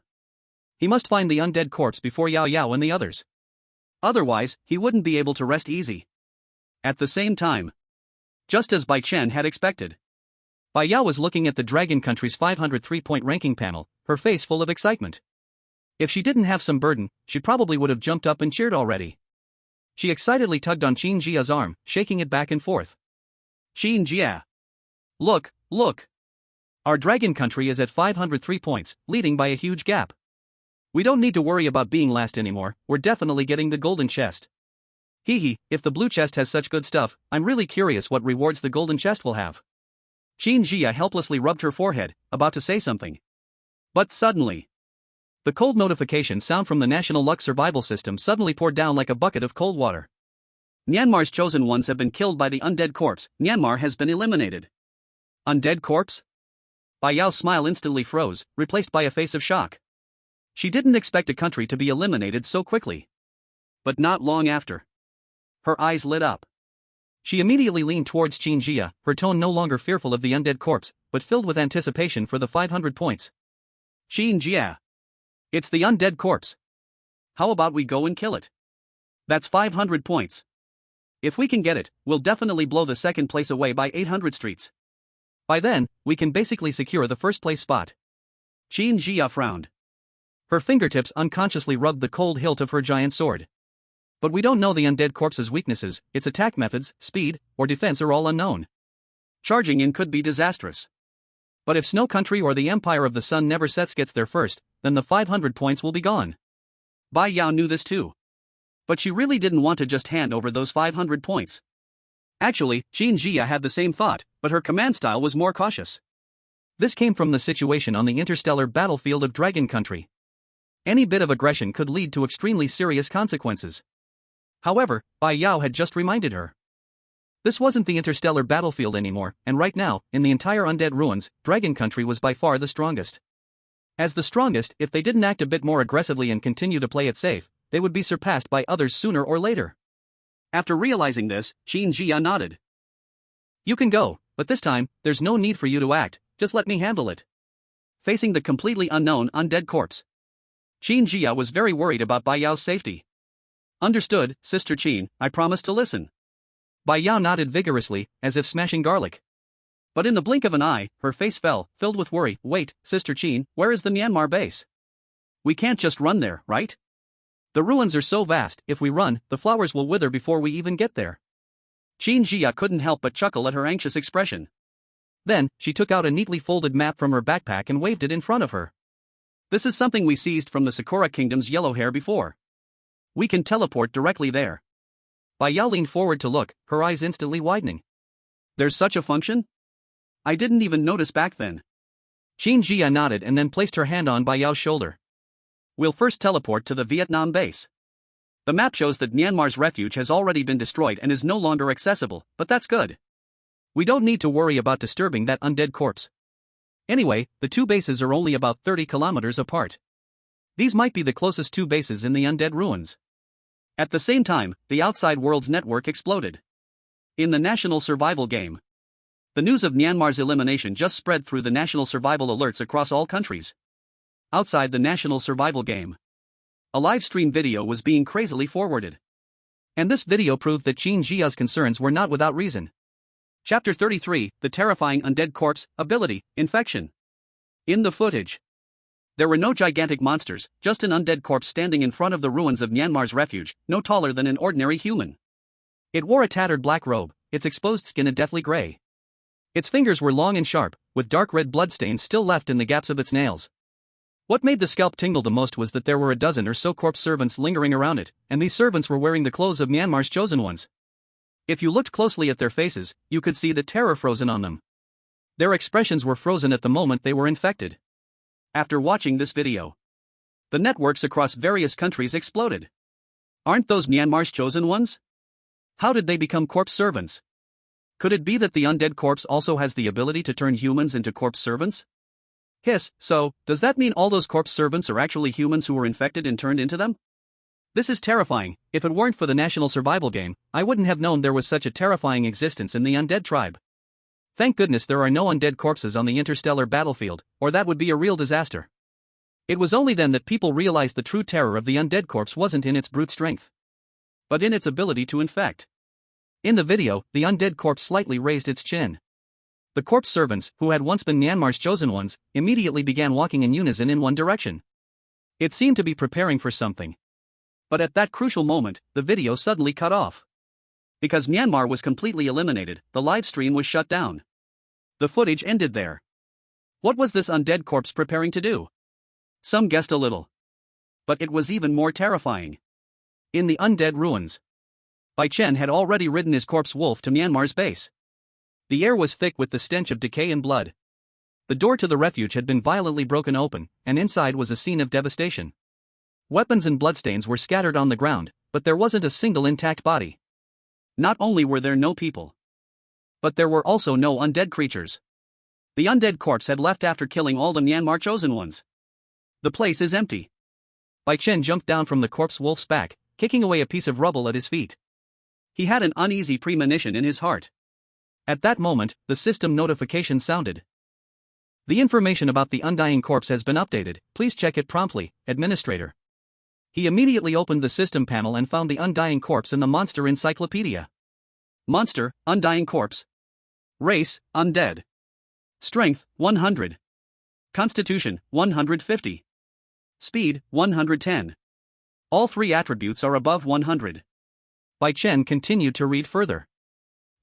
He must find the undead corpse before Yao Yao and the others. Otherwise, he wouldn't be able to rest easy. At the same time, just as Bai Chen had expected, Bai Yao was looking at the Dragon Country's 503-point ranking panel, her face full of excitement. If she didn't have some burden, she probably would have jumped up and cheered already. She excitedly tugged on Qin Jia's arm, shaking it back and forth. Qin Jia. Look, look. Our Dragon Country is at 503 points, leading by a huge gap. We don't need to worry about being last anymore, we're definitely getting the golden chest. Hee, if the blue chest has such good stuff, I'm really curious what rewards the golden chest will have. Qin Jia helplessly rubbed her forehead, about to say something. But suddenly, the cold notification sound from the National Luck Survival System suddenly poured down like a bucket of cold water. Myanmar's chosen ones have been killed by the undead corpse, Myanmar has been eliminated. Undead corpse? Bai Yao's smile instantly froze, replaced by a face of shock. She didn't expect a country to be eliminated so quickly. But not long after, her eyes lit up. She immediately leaned towards Qin Jia, her tone no longer fearful of the undead corpse, but filled with anticipation for the 500 points. Qin Jia. It's the undead corpse. How about we go and kill it? That's 500 points. If we can get it, we'll definitely blow the second place away by 800 streets. By then, we can basically secure the first place spot. Qin Jia frowned. Her fingertips unconsciously rubbed the cold hilt of her giant sword. But we don't know the undead corpse's weaknesses, its attack methods, speed, or defense are all unknown. Charging in could be disastrous. But if Snow Country or the Empire of the Sun never sets gets there first, then the 500 points will be gone. Bai Yao knew this too. But she really didn't want to just hand over those 500 points. Actually, Qin Jia had the same thought, but her command style was more cautious. This came from the situation on the interstellar battlefield of Dragon Country. Any bit of aggression could lead to extremely serious consequences. However, Bai Yao had just reminded her. This wasn't the interstellar battlefield anymore, and right now, in the entire undead ruins, Dragon Country was by far the strongest. As the strongest, if they didn't act a bit more aggressively and continue to play it safe, they would be surpassed by others sooner or later. After realizing this, Qin Jia nodded. You can go, but this time, there's no need for you to act, just let me handle it. Facing the completely unknown undead corpse, Qin Jia was very worried about Bai Yao's safety. Understood, Sister Qin, I promise to listen. Bai Yao nodded vigorously, as if smashing garlic. But in the blink of an eye, her face fell, filled with worry. Wait, Sister Qin, where is the Myanmar base? We can't just run there, right? The ruins are so vast, if we run, the flowers will wither before we even get there. Qin Jia couldn't help but chuckle at her anxious expression. Then, she took out a neatly folded map from her backpack and waved it in front of her. This is something we seized from the Sakura Kingdom's yellow hair before. We can teleport directly there. Bai Yao leaned forward to look, her eyes instantly widening. There's such a function? I didn't even notice back then. Qin Jia nodded and then placed her hand on Bai Yao's shoulder. We'll first teleport to the Vietnam base. The map shows that Myanmar's refuge has already been destroyed and is no longer accessible, but that's good. We don't need to worry about disturbing that undead corpse. Anyway, the two bases are only about 30 kilometers apart. These might be the closest two bases in the undead ruins. At the same time, the outside world's network exploded. In the national survival game, the news of Myanmar's elimination just spread through the national survival alerts across all countries. Outside the national survival game, a live stream video was being crazily forwarded. And this video proved that Qin Jia's concerns were not without reason. Chapter 33, The Terrifying Undead Corpse, Ability, Infection. In the footage, there were no gigantic monsters, just an undead corpse standing in front of the ruins of Myanmar's refuge, no taller than an ordinary human. It wore a tattered black robe, its exposed skin a deathly gray. Its fingers were long and sharp, with dark red bloodstains still left in the gaps of its nails. What made the scalp tingle the most was that there were a dozen or so corpse servants lingering around it, and these servants were wearing the clothes of Myanmar's chosen ones. If you looked closely at their faces, you could see the terror frozen on them. Their expressions were frozen at the moment they were infected. After watching this video, the networks across various countries exploded. Aren't those Myanmar's chosen ones? How did they become corpse servants? Could it be that the undead corpse also has the ability to turn humans into corpse servants? Hiss, so, does that mean all those corpse servants are actually humans who were infected and turned into them? This is terrifying. If it weren't for the national survival game, I wouldn't have known there was such a terrifying existence in the undead tribe. Thank goodness there are no undead corpses on the interstellar battlefield, or that would be a real disaster. It was only then that people realized the true terror of the undead corpse wasn't in its brute strength, but in its ability to infect. In the video, the undead corpse slightly raised its chin. The corpse servants, who had once been Myanmar's chosen ones, immediately began walking in unison in one direction. It seemed to be preparing for something. But at that crucial moment, the video suddenly cut off. Because Myanmar was completely eliminated, the live stream was shut down. The footage ended there. What was this undead corpse preparing to do? Some guessed a little. But it was even more terrifying. In the undead ruins, Bai Chen had already ridden his corpse wolf to Myanmar's base. The air was thick with the stench of decay and blood. The door to the refuge had been violently broken open, and inside was a scene of devastation. Weapons and bloodstains were scattered on the ground, but there wasn't a single intact body. Not only were there no people, but there were also no undead creatures. The undead corpse had left after killing all the Myanmar chosen ones. The place is empty. Bai Chen jumped down from the corpse wolf's back, kicking away a piece of rubble at his feet. He had an uneasy premonition in his heart. At that moment, the system notification sounded. The information about the undying corpse has been updated, please check it promptly, Administrator. He immediately opened the system panel and found the undying corpse in the monster encyclopedia. Monster, undying corpse. Race, undead. Strength, 100. Constitution, 150. Speed, 110. All three attributes are above 100. Bai Chen continued to read further.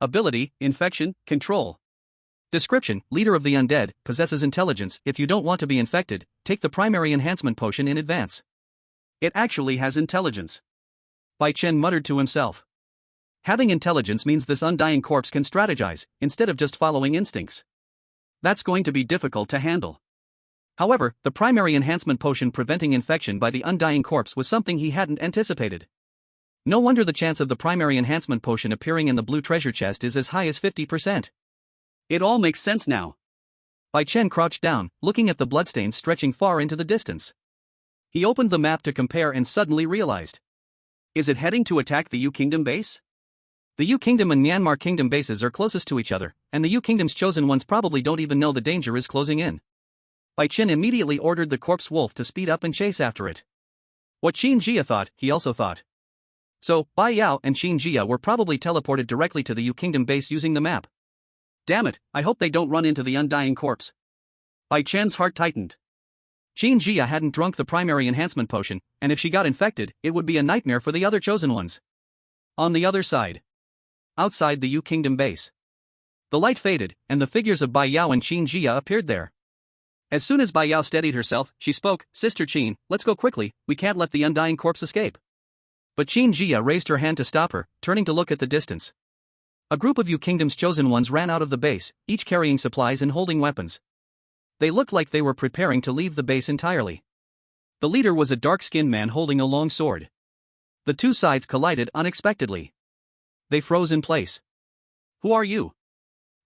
Ability, infection, control. Description, leader of the undead, possesses intelligence. If you don't want to be infected, take the primary enhancement potion in advance. It actually has intelligence. Bai Chen muttered to himself. Having intelligence means this undying corpse can strategize, instead of just following instincts. That's going to be difficult to handle. However, the primary enhancement potion preventing infection by the undying corpse was something he hadn't anticipated. No wonder the chance of the primary enhancement potion appearing in the blue treasure chest is as high as 50%. It all makes sense now. Bai Chen crouched down, looking at the bloodstains stretching far into the distance. He opened the map to compare and suddenly realized. Is it heading to attack the Yu Kingdom base? The Yu Kingdom and Myanmar Kingdom bases are closest to each other, and the Yu Kingdom's chosen ones probably don't even know the danger is closing in. Bai Chen immediately ordered the corpse wolf to speed up and chase after it. What Qin Jia thought, he also thought. So, Bai Yao and Qin Jia were probably teleported directly to the Yu Kingdom base using the map. Damn it, I hope they don't run into the undying corpse. Bai Chen's heart tightened. Qin Jia hadn't drunk the primary enhancement potion, and if she got infected, it would be a nightmare for the other chosen ones. On the other side. Outside the Yu Kingdom base. The light faded, and the figures of Bai Yao and Qin Jia appeared there. As soon as Bai Yao steadied herself, she spoke, "Sister Qin, let's go quickly, we can't let the undying corpse escape." But Qin Jia raised her hand to stop her, turning to look at the distance. A group of Yu Kingdom's chosen ones ran out of the base, each carrying supplies and holding weapons. They looked like they were preparing to leave the base entirely. The leader was a dark-skinned man holding a long sword. The two sides collided unexpectedly. They froze in place. Who are you?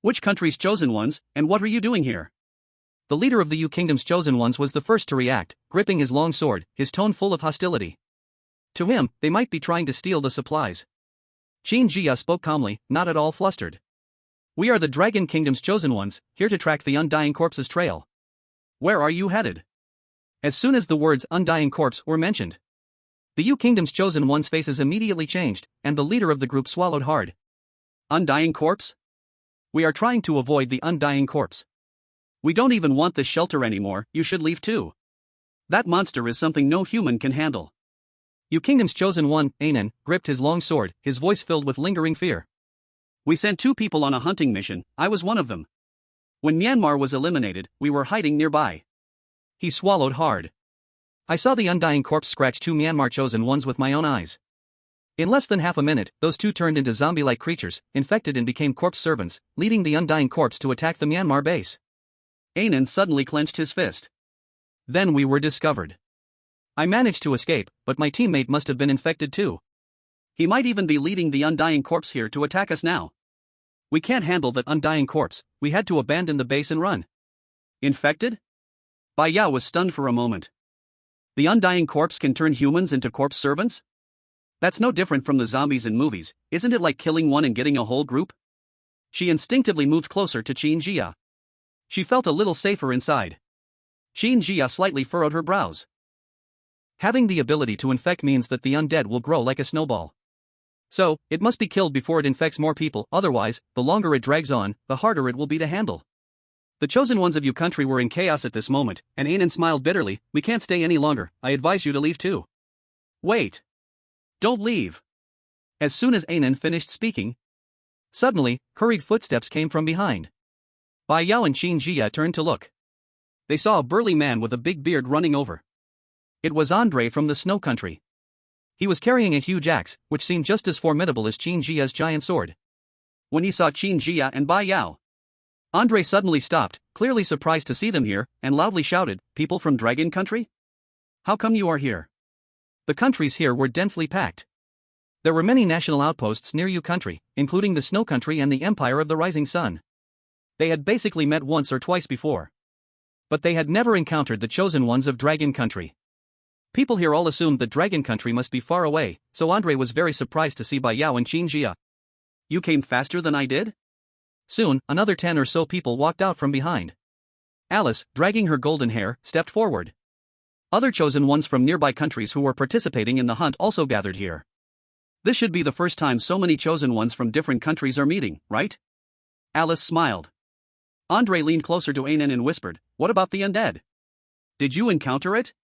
Which country's chosen ones, and what are you doing here? The leader of the Yu Kingdom's chosen ones was the first to react, gripping his long sword, his tone full of hostility. To him, they might be trying to steal the supplies. Qin Jia spoke calmly, not at all flustered. We are the Dragon Kingdom's chosen ones, here to track the undying corpse's trail. Where are you headed? As soon as the words undying corpse were mentioned, the Yu Kingdom's chosen ones' faces immediately changed, and the leader of the group swallowed hard. Undying corpse? We are trying to avoid the undying corpse. We don't even want this shelter anymore, you should leave too. That monster is something no human can handle. Yu Kingdom's chosen one, Anan, gripped his long sword, his voice filled with lingering fear. We sent 2 people on a hunting mission, I was one of them. When Myanmar was eliminated, we were hiding nearby. He swallowed hard. I saw the undying corpse scratch 2 Myanmar chosen ones with my own eyes. In less than half a minute, those 2 turned into zombie-like creatures, infected and became corpse servants, leading the undying corpse to attack the Myanmar base. Anan suddenly clenched his fist. Then we were discovered. I managed to escape, but my teammate must have been infected too. He might even be leading the undying corpse here to attack us now. We can't handle that undying corpse, we had to abandon the base and run. Infected? Bai Yao was stunned for a moment. The undying corpse can turn humans into corpse servants? That's no different from the zombies in movies, isn't it like killing one and getting a whole group? She instinctively moved closer to Qin Jia. She felt a little safer inside. Qin Jia slightly furrowed her brows. Having the ability to infect means that the undead will grow like a snowball. So, it must be killed before it infects more people, otherwise, the longer it drags on, the harder it will be to handle. The chosen ones of Yu country were in chaos at this moment, and Anan smiled bitterly. We can't stay any longer, I advise you to leave too. Wait. Don't leave. As soon as Anan finished speaking, suddenly, hurried footsteps came from behind. Bai Yao and Qin Jia turned to look. They saw a burly man with a big beard running over. It was Andre from the snow country. He was carrying a huge axe, which seemed just as formidable as Qin Jia's giant sword. When he saw Qin Jia and Bai Yao, Andre suddenly stopped, clearly surprised to see them here, and loudly shouted, "People from Dragon Country? How come you are here?" The countries here were densely packed. There were many national outposts near Yu country, including the Snow Country and the Empire of the Rising Sun. They had basically met once or twice before. But they had never encountered the chosen ones of Dragon Country. People here all assumed that Dragon Country must be far away, so Andre was very surprised to see Bai Yao and Qin Jia. You came faster than I did? Soon, another 10 or so people walked out from behind. Alice, dragging her golden hair, stepped forward. Other chosen ones from nearby countries who were participating in the hunt also gathered here. This should be the first time so many chosen ones from different countries are meeting, right? Alice smiled. Andre leaned closer to Anan and whispered, "What about the undead? Did you encounter it?"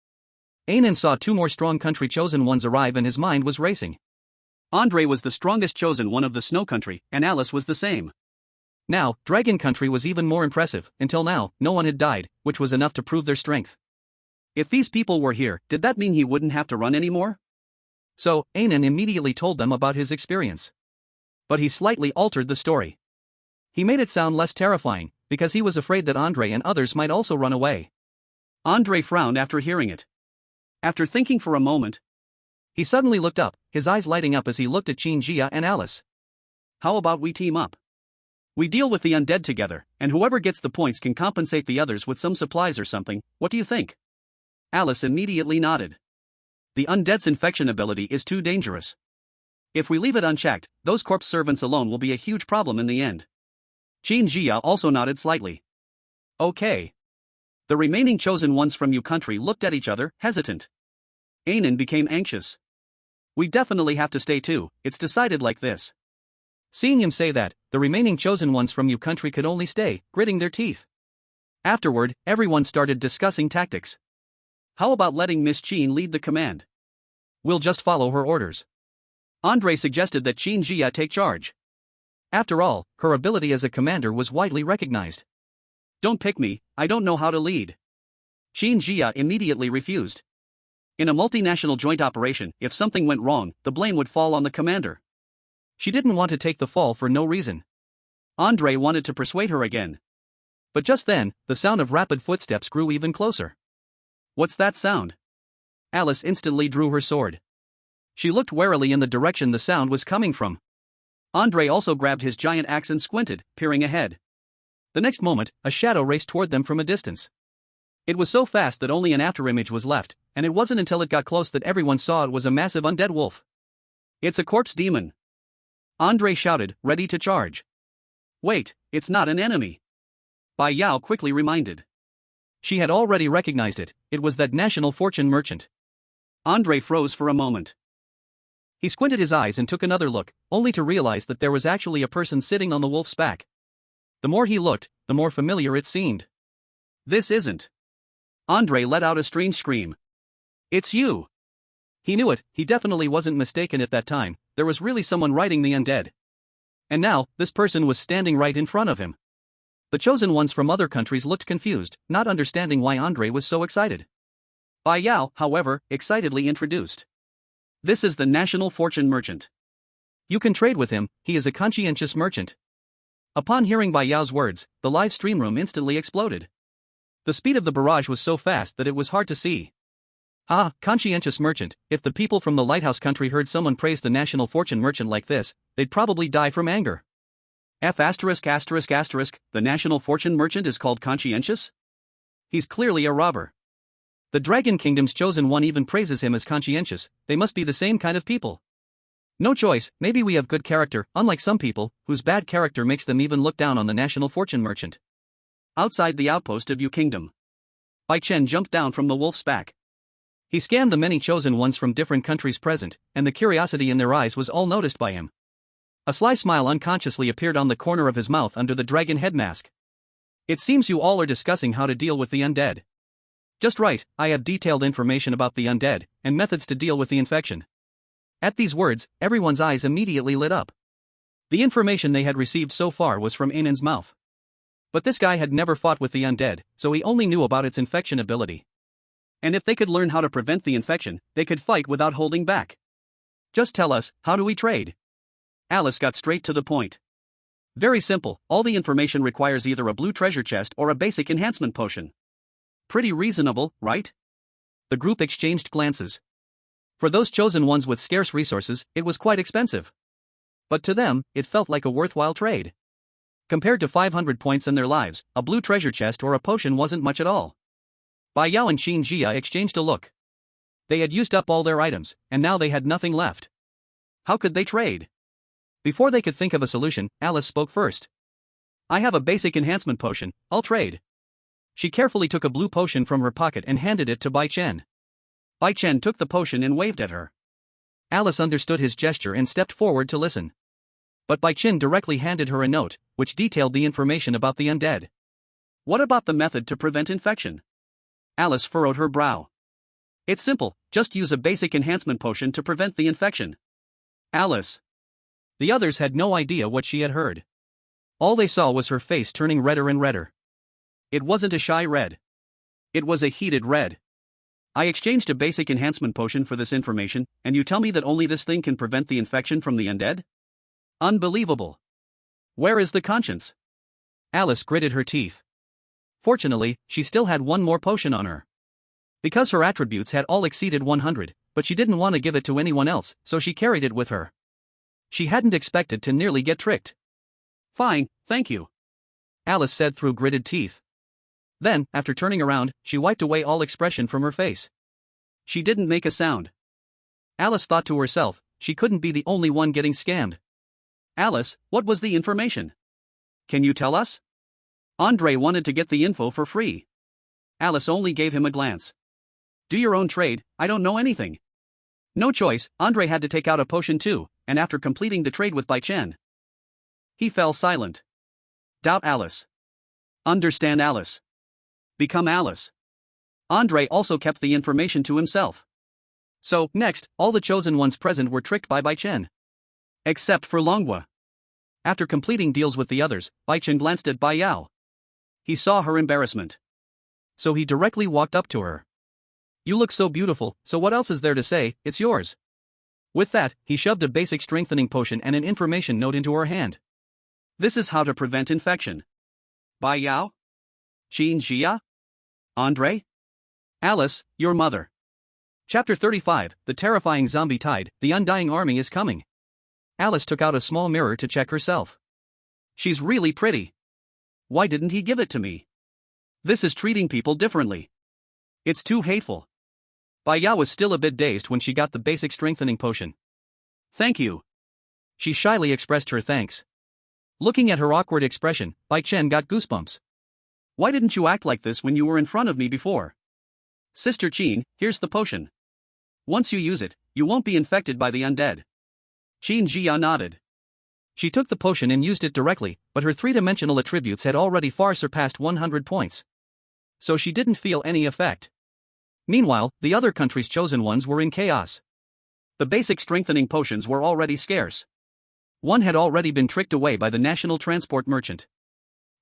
Anan saw 2 more strong country chosen ones arrive and his mind was racing. Andre was the strongest chosen one of the Snow Country, and Alice was the same. Now, Dragon Country was even more impressive. Until now, no one had died, which was enough to prove their strength. If these people were here, did that mean he wouldn't have to run anymore? So, Anan immediately told them about his experience. But he slightly altered the story. He made it sound less terrifying, because he was afraid that Andre and others might also run away. Andre frowned after hearing it. After thinking for a moment, he suddenly looked up, his eyes lighting up as he looked at Qin Jia and Alice. How about we team up? We deal with the undead together, and whoever gets the points can compensate the others with some supplies or something. What do you think? Alice immediately nodded. The undead's infection ability is too dangerous. If we leave it unchecked, those corpse servants alone will be a huge problem in the end. Qin Jia also nodded slightly. Okay. The remaining chosen ones from your country looked at each other, hesitant. Anan became anxious. We definitely have to stay too, it's decided like this. Seeing him say that, the remaining chosen ones from your country could only stay, gritting their teeth. Afterward, everyone started discussing tactics. How about letting Miss Qin lead the command? We'll just follow her orders. Andre suggested that Qin Jia take charge. After all, her ability as a commander was widely recognized. Don't pick me, I don't know how to lead. Qin Jia immediately refused. In a multinational joint operation, if something went wrong, the blame would fall on the commander. She didn't want to take the fall for no reason. Andre wanted to persuade her again. But just then, the sound of rapid footsteps grew even closer. What's that sound? Alice instantly drew her sword. She looked warily in the direction the sound was coming from. Andre also grabbed his giant axe and squinted, peering ahead. The next moment, a shadow raced toward them from a distance. It was so fast that only an afterimage was left, and it wasn't until it got close that everyone saw it was a massive undead wolf. It's a corpse demon. Andre shouted, ready to charge. Wait, it's not an enemy. Bai Yao quickly reminded. She had already recognized it, it was that national fortune merchant. Andre froze for a moment. He squinted his eyes and took another look, only to realize that there was actually a person sitting on the wolf's back. The more he looked, the more familiar it seemed. This isn't. Andre let out a strange scream. It's you! He knew it, he definitely wasn't mistaken at that time, there was really someone riding the undead. And now, this person was standing right in front of him. The chosen ones from other countries looked confused, not understanding why Andre was so excited. Bai Yao, however, excitedly introduced. This is the national fortune merchant. You can trade with him, he is a conscientious merchant. Upon hearing Bai Yao's words, the live stream room instantly exploded. The speed of the barrage was so fast that it was hard to see. Ah, conscientious merchant, if the people from the lighthouse country heard someone praise the national fortune merchant like this, they'd probably die from anger. The national fortune merchant is called conscientious? He's clearly a robber. The Dragon Kingdom's chosen one even praises him as conscientious, they must be the same kind of people. No choice, maybe we have good character, unlike some people, whose bad character makes them even look down on the national fortune merchant. Outside the outpost of Yu Kingdom, Bai Chen jumped down from the wolf's back. He scanned the many chosen ones from different countries present, and the curiosity in their eyes was all noticed by him. A sly smile unconsciously appeared on the corner of his mouth under the dragon head mask. It seems you all are discussing how to deal with the undead. Just right, I have detailed information about the undead, and methods to deal with the infection. At these words, everyone's eyes immediately lit up. The information they had received so far was from Anan's mouth. But this guy had never fought with the undead, so he only knew about its infection ability. And if they could learn how to prevent the infection, they could fight without holding back. Just tell us, how do we trade? Alice got straight to the point. Very simple, all the information requires either a blue treasure chest or a basic enhancement potion. Pretty reasonable, right? The group exchanged glances. For those chosen ones with scarce resources, it was quite expensive. But to them, it felt like a worthwhile trade. Compared to 500 points in their lives, a blue treasure chest or a potion wasn't much at all. Bai Yao and Qin Jia exchanged a look. They had used up all their items, and now they had nothing left. How could they trade? Before they could think of a solution, Alice spoke first. I have a basic enhancement potion, I'll trade. She carefully took a blue potion from her pocket and handed it to Bai Chen. Bai Chen took the potion and waved at her. Alice understood his gesture and stepped forward to listen. But Bai Chen directly handed her a note, which detailed the information about the undead. What about the method to prevent infection? Alice furrowed her brow. It's simple, just use a basic enhancement potion to prevent the infection. Alice. The others had no idea what she had heard. All they saw was her face turning redder and redder. It wasn't a shy red. It was a heated red. I exchanged a basic enhancement potion for this information, and you tell me that only this thing can prevent the infection from the undead? Unbelievable. Where is the conscience? Alice gritted her teeth. Fortunately, she still had one more potion on her. Because her attributes had all exceeded 100, but she didn't want to give it to anyone else, so she carried it with her. She hadn't expected to nearly get tricked. Fine, thank you, Alice said through gritted teeth. Then, after turning around, she wiped away all expression from her face. She didn't make a sound. Alice thought to herself, she couldn't be the only one getting scammed. Alice, what was the information? Can you tell us? Andre wanted to get the info for free. Alice only gave him a glance. Do your own trade, I don't know anything. No choice, Andre had to take out a potion too, and after completing the trade with Bai Chen, he fell silent. Doubt Alice. Understand Alice. Become Alice. Andre also kept the information to himself. So, next, all the chosen ones present were tricked by Bai Chen. Except for Longhua. After completing deals with the others, Bai Chen glanced at Bai Yao. He saw her embarrassment. So he directly walked up to her. You look so beautiful, so what else is there to say, it's yours. With that, he shoved a basic strengthening potion and an information note into her hand. This is how to prevent infection. Bai Yao? Qin Jia? Andre? Alice, your mother. Chapter 35, The Terrifying Zombie Tide, The Undying Army is Coming. Alice took out a small mirror to check herself. She's really pretty. Why didn't he give it to me? This is treating people differently. It's too hateful. Bai Yao was still a bit dazed when she got the basic strengthening potion. Thank you. She shyly expressed her thanks. Looking at her awkward expression, Bai Chen got goosebumps. Why didn't you act like this when you were in front of me before? Sister Qin, here's the potion. Once you use it, you won't be infected by the undead. Qin Jia nodded. She took the potion and used it directly, but her three-dimensional attributes had already far surpassed 100 points. So she didn't feel any effect. Meanwhile, the other country's chosen ones were in chaos. The basic strengthening potions were already scarce. One had already been tricked away by the national transport merchant.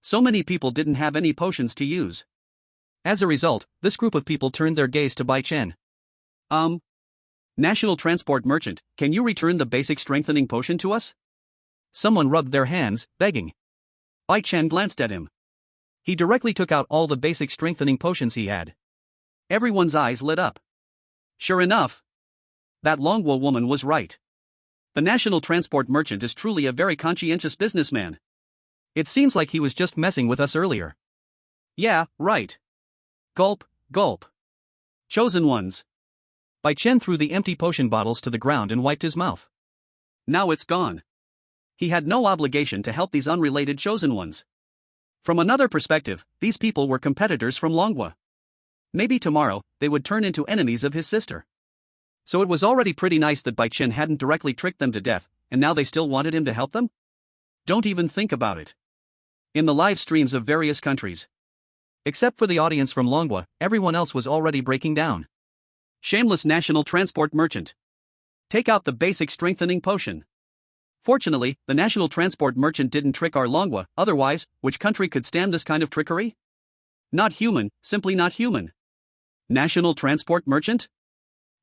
So many people didn't have any potions to use. As a result, this group of people turned their gaze to Bai Chen. National transport merchant, can you return the basic strengthening potion to us? Someone rubbed their hands, begging. Bai Chen glanced at him. He directly took out all the basic strengthening potions he had. Everyone's eyes lit up. Sure enough. That Longhua woman was right. The national transport merchant is truly a very conscientious businessman. It seems like he was just messing with us earlier. Yeah, right. Gulp, gulp. Chosen ones. Bai Chen threw the empty potion bottles to the ground and wiped his mouth. Now it's gone. He had no obligation to help these unrelated chosen ones. From another perspective, these people were competitors from Longhua. Maybe tomorrow, they would turn into enemies of his sister. So it was already pretty nice that Bai Chen hadn't directly tricked them to death, and now they still wanted him to help them? Don't even think about it. In the live streams of various countries, except for the audience from Longhua, everyone else was already breaking down. Shameless national transport merchant. Take out the basic strengthening potion. Fortunately, the national transport merchant didn't trick our Longhua, otherwise, which country could stand this kind of trickery? Not human, simply not human. National transport merchant?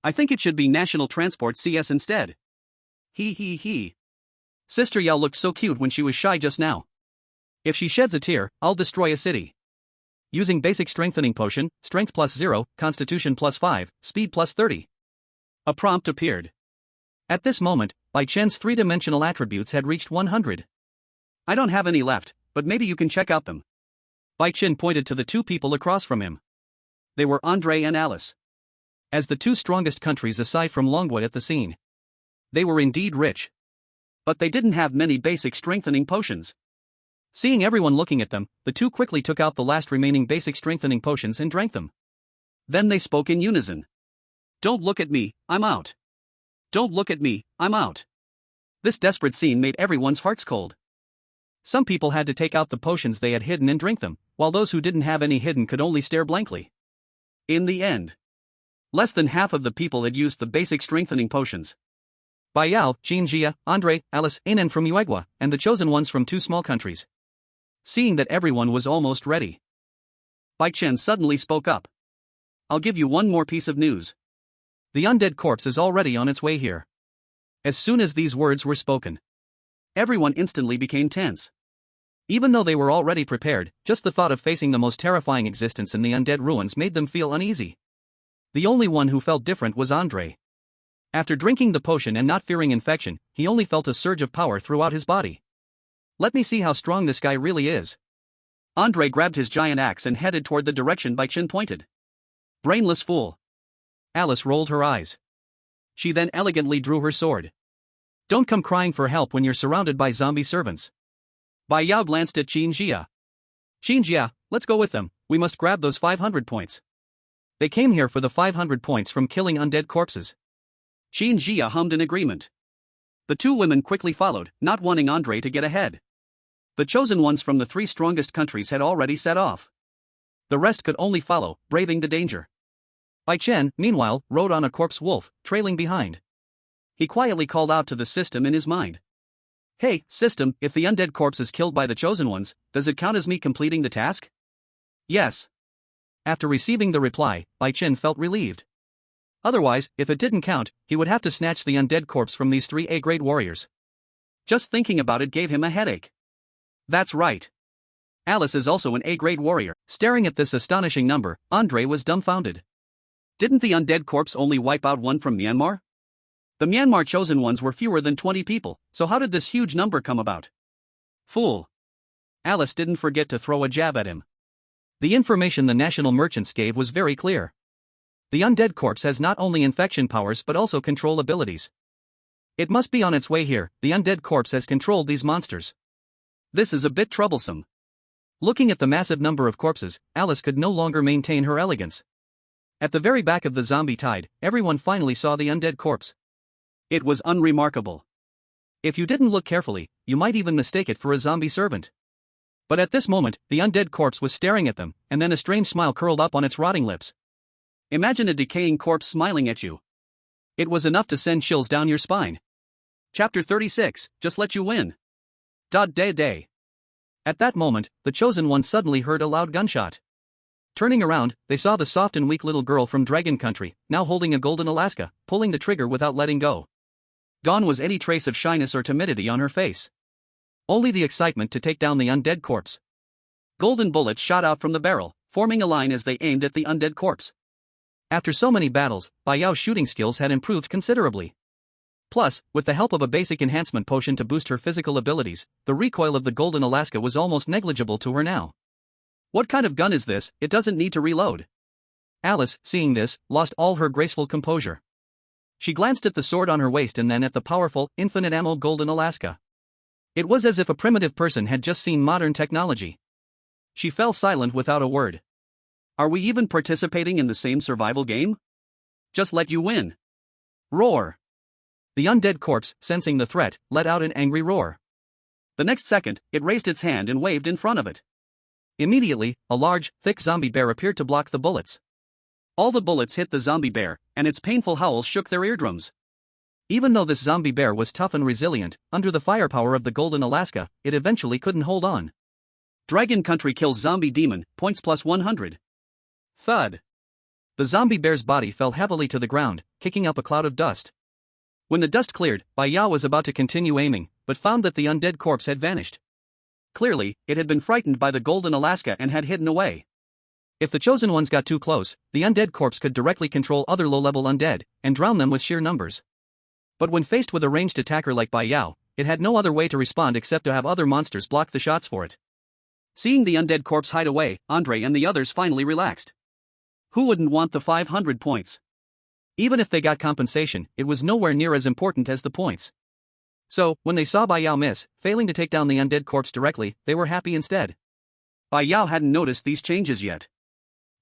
I think it should be national transport CS instead. He. Sister Yao looked so cute when she was shy just now. If she sheds a tear, I'll destroy a city. Using basic strengthening potion, strength +0, constitution +5, speed +30. A prompt appeared. At this moment, Bai Chen's three-dimensional attributes had reached 100. I don't have any left, but maybe you can check out them. Bai Chen pointed to the two people across from him. They were Andre and Alice. As the two strongest countries aside from Longhua at the scene, they were indeed rich. But they didn't have many basic strengthening potions. Seeing everyone looking at them, the two quickly took out the last remaining basic strengthening potions and drank them. Then they spoke in unison. Don't look at me, I'm out. Don't look at me, I'm out. This desperate scene made everyone's hearts cold. Some people had to take out the potions they had hidden and drink them, while those who didn't have any hidden could only stare blankly. In the end, less than half of the people had used the basic strengthening potions. Bai Yao, Qin Jia, Andre, Alice, Anan from Uegua, and the chosen ones from two small countries. Seeing that everyone was almost ready, Bai Chen suddenly spoke up. I'll give you one more piece of news. The undead corpse is already on its way here. As soon as these words were spoken, Everyone instantly became tense. Even though they were already prepared, just the thought of facing the most terrifying existence in the undead ruins made them feel uneasy. The only one who felt different was Andre. After drinking the potion and not fearing infection, he only felt a surge of power throughout his body. Let me see how strong this guy really is. Andre grabbed his giant axe and headed toward the direction Bai Chen pointed. Brainless fool. Alice rolled her eyes. She then elegantly drew her sword. Don't come crying for help when you're surrounded by zombie servants. Bai Yao glanced at Qin Jia. Qin Jia, let's go with them, we must grab those 500 points. They came here for the 500 points from killing undead corpses. Qin Jia hummed in agreement. The two women quickly followed, not wanting Andre to get ahead. The chosen ones from the three strongest countries had already set off. The rest could only follow, braving the danger. Bai Chen, meanwhile, rode on a corpse wolf, trailing behind. He quietly called out to the system in his mind. Hey, system, if the undead corpse is killed by the chosen ones, does it count as me completing the task? Yes. After receiving the reply, Bai Chen felt relieved. Otherwise, if it didn't count, he would have to snatch the undead corpse from these 3 A-grade warriors. Just thinking about it gave him a headache. That's right. Alice is also an A-grade warrior. Staring at this astonishing number, Andre was dumbfounded. Didn't the undead corpse only wipe out one from Myanmar? The Myanmar chosen ones were fewer than 20 people, so how did this huge number come about? Fool. Alice didn't forget to throw a jab at him. The information the national merchants gave was very clear. The undead corpse has not only infection powers but also control abilities. It must be on its way here. The undead corpse has controlled these monsters. This is a bit troublesome. Looking at the massive number of corpses, Alice could no longer maintain her elegance. At the very back of the zombie tide, everyone finally saw the undead corpse. It was unremarkable. If you didn't look carefully, you might even mistake it for a zombie servant. But at this moment, the undead corpse was staring at them, and then a strange smile curled up on its rotting lips. Imagine a decaying corpse smiling at you. It was enough to send chills down your spine. Chapter 36, Just Let You Win. Day. At that moment, the chosen ones suddenly heard a loud gunshot. Turning around, they saw the soft and weak little girl from Dragon Country, now holding a golden Alaska, pulling the trigger without letting go. Gone was any trace of shyness or timidity on her face. Only the excitement to take down the undead corpse. Golden bullets shot out from the barrel, forming a line as they aimed at the undead corpse. After so many battles, Bai Yao's shooting skills had improved considerably. Plus, with the help of a basic enhancement potion to boost her physical abilities, the recoil of the golden Alaska was almost negligible to her now. What kind of gun is this? It doesn't need to reload. Alice, seeing this, lost all her graceful composure. She glanced at the sword on her waist and then at the powerful, infinite ammo golden Alaska. It was as if a primitive person had just seen modern technology. She fell silent without a word. Are we even participating in the same survival game? Just let you win. Roar. The undead corpse, sensing the threat, let out an angry roar. The next second, it raised its hand and waved in front of it. Immediately, a large, thick zombie bear appeared to block the bullets. All the bullets hit the zombie bear, and its painful howls shook their eardrums. Even though this zombie bear was tough and resilient, under the firepower of the golden Alaska, it eventually couldn't hold on. Dragon Country kills zombie demon, points plus 100. Thud. The zombie bear's body fell heavily to the ground, kicking up a cloud of dust. When the dust cleared, Bai Yao was about to continue aiming, but found that the undead corpse had vanished. Clearly, it had been frightened by the golden Alaska and had hidden away. If the chosen ones got too close, the undead corpse could directly control other low-level undead, and drown them with sheer numbers. But when faced with a ranged attacker like Bai Yao, it had no other way to respond except to have other monsters block the shots for it. Seeing the undead corpse hide away, Andre and the others finally relaxed. Who wouldn't want the 500 points? Even if they got compensation, it was nowhere near as important as the points. So, when they saw Bai Yao miss, failing to take down the undead corpse directly, they were happy instead. Bai Yao hadn't noticed these changes yet.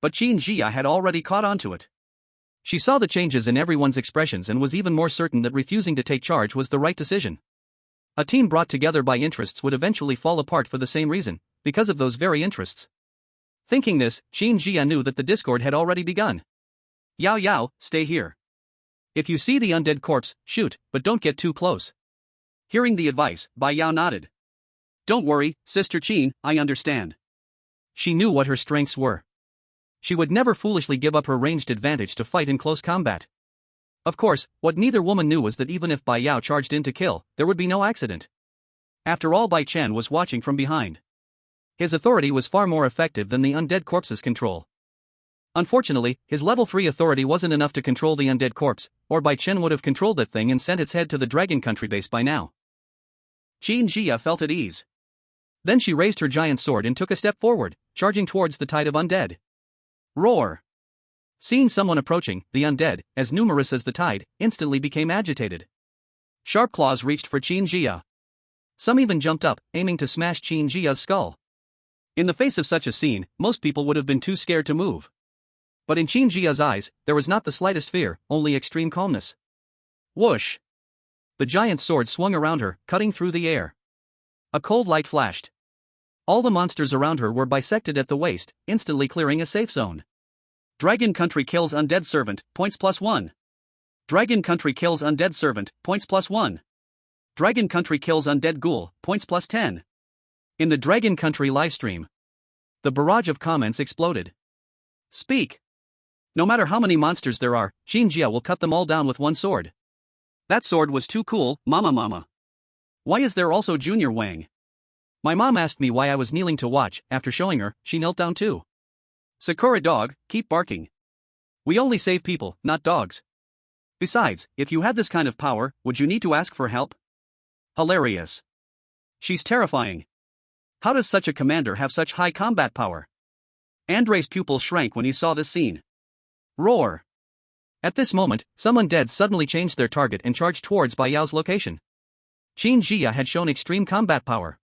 But Qin Jia had already caught on to it. She saw the changes in everyone's expressions and was even more certain that refusing to take charge was the right decision. A team brought together by interests would eventually fall apart for the same reason, because of those very interests. Thinking this, Qin Jia knew that the discord had already begun. Yao, stay here. If you see the undead corpse, shoot, but don't get too close. Hearing the advice, Bai Yao nodded. Don't worry, Sister Qin, I understand. She knew what her strengths were. She would never foolishly give up her ranged advantage to fight in close combat. Of course, what neither woman knew was that even if Bai Yao charged in to kill, there would be no accident. After all, Bai Chen was watching from behind. His authority was far more effective than the undead corpse's control. Unfortunately, his level 3 authority wasn't enough to control the undead corpse, or Bai Chen would have controlled that thing and sent its head to the Dragon Country base by now. Qin Jia felt at ease. Then she raised her giant sword and took a step forward, charging towards the tide of undead. Roar! Seeing someone approaching, the undead, as numerous as the tide, instantly became agitated. Sharp claws reached for Qin Jia. Some even jumped up, aiming to smash Qin Jia's skull. In the face of such a scene, most people would have been too scared to move. But in Qin Jia's eyes, there was not the slightest fear, only extreme calmness. Whoosh! The giant sword swung around her, cutting through the air. A cold light flashed. All the monsters around her were bisected at the waist, instantly clearing a safe zone. Dragon Country kills undead servant, points +1. Dragon Country kills undead servant, points +1. Dragon Country kills undead ghoul, points +10. In the Dragon Country livestream, the barrage of comments exploded. Speak! No matter how many monsters there are, Qin Jia will cut them all down with one sword. That sword was too cool, mama. Why is there also Junior Wang? My mom asked me why I was kneeling to watch. After showing her, she knelt down too. Sakura dog, keep barking. We only save people, not dogs. Besides, if you had this kind of power, would you need to ask for help? Hilarious. She's terrifying. How does such a commander have such high combat power? Andrei's pupils shrank when he saw this scene. Roar! At this moment, some undead suddenly changed their target and charged towards Bai Yao's location. Qin Jia had shown extreme combat power.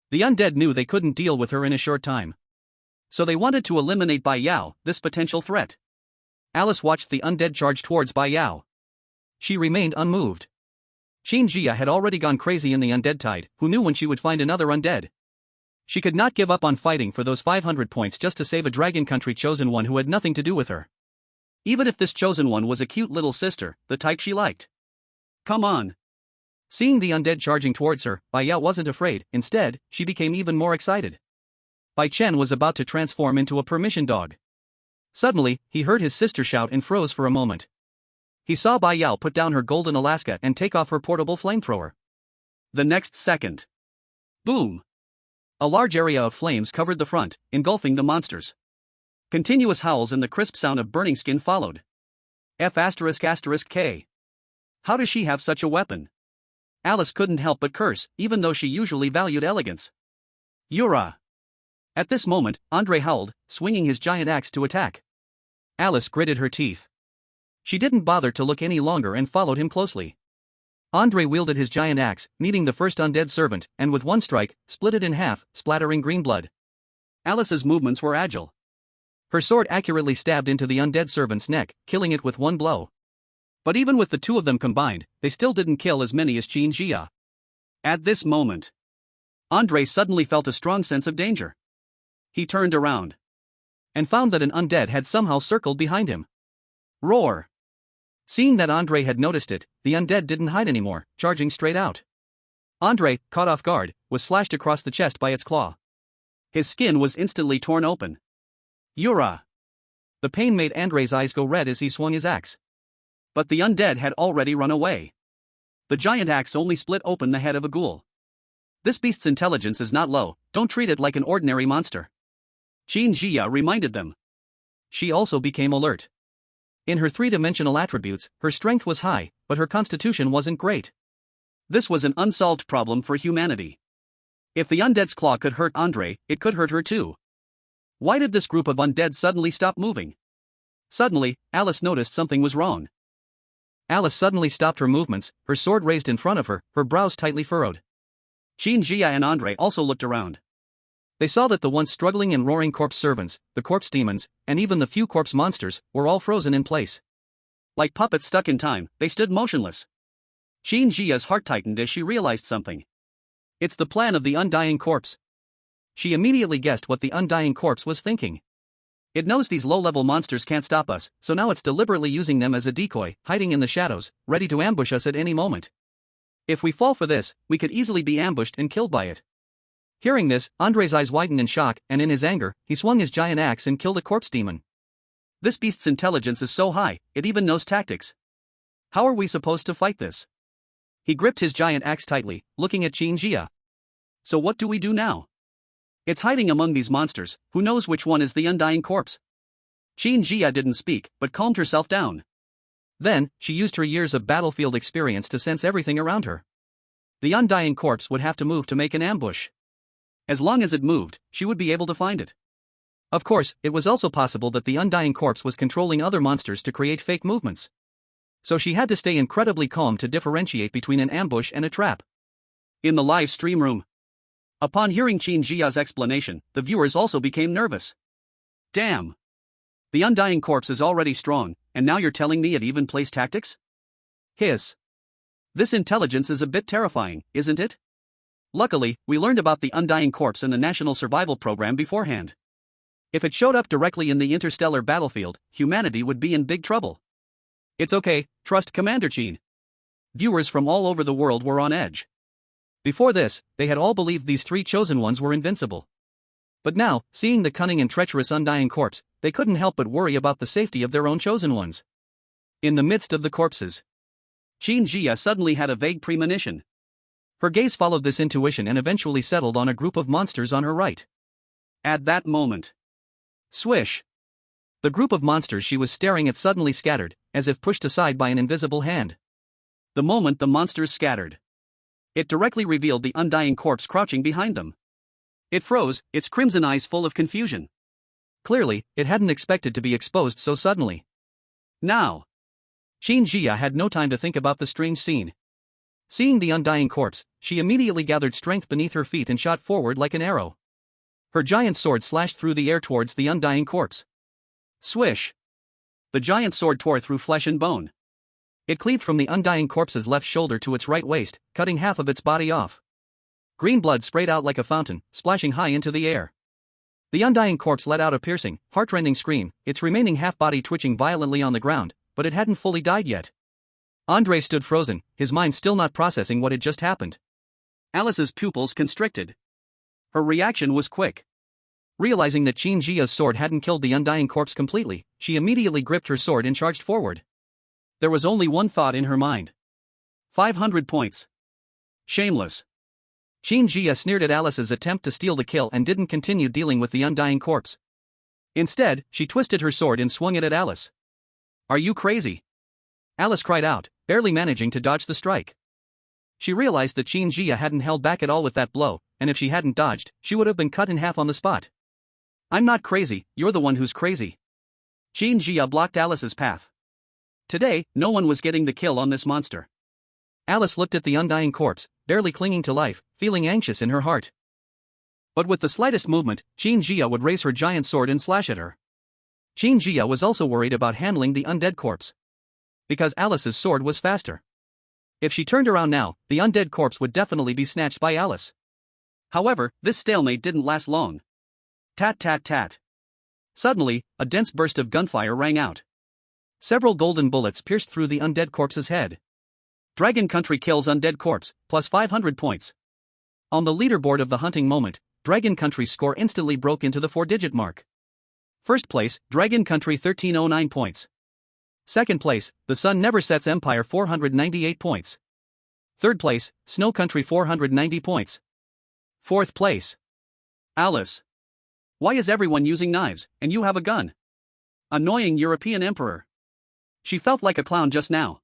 The undead knew they couldn't deal with her in a short time. So they wanted to eliminate Bai Yao, this potential threat. Alice watched the undead charge towards Bai Yao. She remained unmoved. Qin Jia had already gone crazy in the undead tide, who knew when she would find another undead. She could not give up on fighting for those 500 points just to save a Dragon Country chosen one who had nothing to do with her. Even if this chosen one was a cute little sister, the type she liked. Come on. Seeing the undead charging towards her, Bai Yao wasn't afraid. Instead, she became even more excited. Bai Chen was about to transform into a permission dog. Suddenly, he heard his sister shout and froze for a moment. He saw Bai Yao put down her golden Alaska and take off her portable flamethrower. The next second. Boom! A large area of flames covered the front, engulfing the monsters. Continuous howls and the crisp sound of burning skin followed. F***K. How does she have such a weapon? Alice couldn't help but curse, even though she usually valued elegance. Yura! At this moment, Andre howled, swinging his giant axe to attack. Alice gritted her teeth. She didn't bother to look any longer and followed him closely. Andre wielded his giant axe, meeting the first undead servant, and with one strike, split it in half, splattering green blood. Alice's movements were agile. Her sword accurately stabbed into the undead servant's neck, killing it with one blow. But even with the two of them combined, they still didn't kill as many as Qin Jia. At this moment, Andre suddenly felt a strong sense of danger. He turned around and found that an undead had somehow circled behind him. Roar! Seeing that Andre had noticed it, the undead didn't hide anymore, charging straight out. Andre, caught off guard, was slashed across the chest by its claw. His skin was instantly torn open. Yura! The pain made Andre's eyes go red as he swung his axe. But the undead had already run away. The giant axe only split open the head of a ghoul. This beast's intelligence is not low, don't treat it like an ordinary monster. Qin Jia reminded them. She also became alert. In her three-dimensional attributes, her strength was high, but her constitution wasn't great. This was an unsolved problem for humanity. If the undead's claw could hurt Andre, it could hurt her too. Why did this group of undead suddenly stop moving? Suddenly, Alice noticed something was wrong. Alice suddenly stopped her movements, her sword raised in front of her, her brows tightly furrowed. Qin Jia and Andre also looked around. They saw that the once struggling and roaring corpse servants, the corpse demons, and even the few corpse monsters, were all frozen in place. Like puppets stuck in time, they stood motionless. Qin Jia's heart tightened as she realized something. It's the plan of the undying corpse. She immediately guessed what the undying corpse was thinking. It knows these low-level monsters can't stop us, so now it's deliberately using them as a decoy, hiding in the shadows, ready to ambush us at any moment. If we fall for this, we could easily be ambushed and killed by it. Hearing this, Andre's eyes widened in shock, and in his anger, he swung his giant axe and killed a corpse demon. This beast's intelligence is so high, it even knows tactics. How are we supposed to fight this? He gripped his giant axe tightly, looking at Qin Jia. So what do we do now? It's hiding among these monsters, who knows which one is the undying corpse? Qin Jia didn't speak, but calmed herself down. Then, she used her years of battlefield experience to sense everything around her. The undying corpse would have to move to make an ambush. As long as it moved, she would be able to find it. Of course, it was also possible that the undying corpse was controlling other monsters to create fake movements. So she had to stay incredibly calm to differentiate between an ambush and a trap. In the live stream room, upon hearing Qin Jia's explanation, the viewers also became nervous. Damn! The undying corpse is already strong, and now you're telling me it even plays tactics? Hiss. This intelligence is a bit terrifying, isn't it? Luckily, we learned about the undying corpse in the National Survival Program beforehand. If it showed up directly in the interstellar battlefield, humanity would be in big trouble. It's okay, trust Commander Qin. Viewers from all over the world were on edge. Before this, they had all believed these three chosen ones were invincible. But now, seeing the cunning and treacherous undying corpse, they couldn't help but worry about the safety of their own chosen ones. In the midst of the corpses, Qin Jia suddenly had a vague premonition. Her gaze followed this intuition and eventually settled on a group of monsters on her right. At that moment, swish! The group of monsters she was staring at suddenly scattered, as if pushed aside by an invisible hand. The moment the monsters scattered, it directly revealed the undying corpse crouching behind them. It froze, its crimson eyes full of confusion. Clearly, it hadn't expected to be exposed so suddenly. Now, Qin Jia had no time to think about the strange scene. Seeing the undying corpse, she immediately gathered strength beneath her feet and shot forward like an arrow. Her giant sword slashed through the air towards the undying corpse. Swish! The giant sword tore through flesh and bone. It cleaved from the undying corpse's left shoulder to its right waist, cutting half of its body off. Green blood sprayed out like a fountain, splashing high into the air. The undying corpse let out a piercing, heart-rending scream, its remaining half-body twitching violently on the ground, but it hadn't fully died yet. André stood frozen, his mind still not processing what had just happened. Alice's pupils constricted. Her reaction was quick. Realizing that Qin Jia's sword hadn't killed the undying corpse completely, she immediately gripped her sword and charged forward. There was only one thought in her mind. 500 points. Shameless. Qin Jia sneered at Alice's attempt to steal the kill and didn't continue dealing with the undying corpse. Instead, she twisted her sword and swung it at Alice. Are you crazy? Alice cried out, barely managing to dodge the strike. She realized that Qin Jia hadn't held back at all with that blow, and if she hadn't dodged, she would have been cut in half on the spot. I'm not crazy, you're the one who's crazy. Qin Jia blocked Alice's path. Today, no one was getting the kill on this monster. Alice looked at the undying corpse, barely clinging to life, feeling anxious in her heart. But with the slightest movement, Qin Jia would raise her giant sword and slash at her. Qin Jia was also worried about handling the undead corpse. Because Alice's sword was faster. If she turned around now, the undead corpse would definitely be snatched by Alice. However, this stalemate didn't last long. Tat tat tat. Suddenly, a dense burst of gunfire rang out. Several golden bullets pierced through the undead corpse's head. Dragon Country kills undead corpse, plus 500 points. On the leaderboard of the hunting moment, Dragon Country's score instantly broke into the 4-digit mark. First place, Dragon Country 1309 points. Second place, The Sun Never Sets Empire 498 points. Third place, Snow Country 490 points. Fourth place, Alice. Why is everyone using knives, and you have a gun? Annoying European emperor. She felt like a clown just now.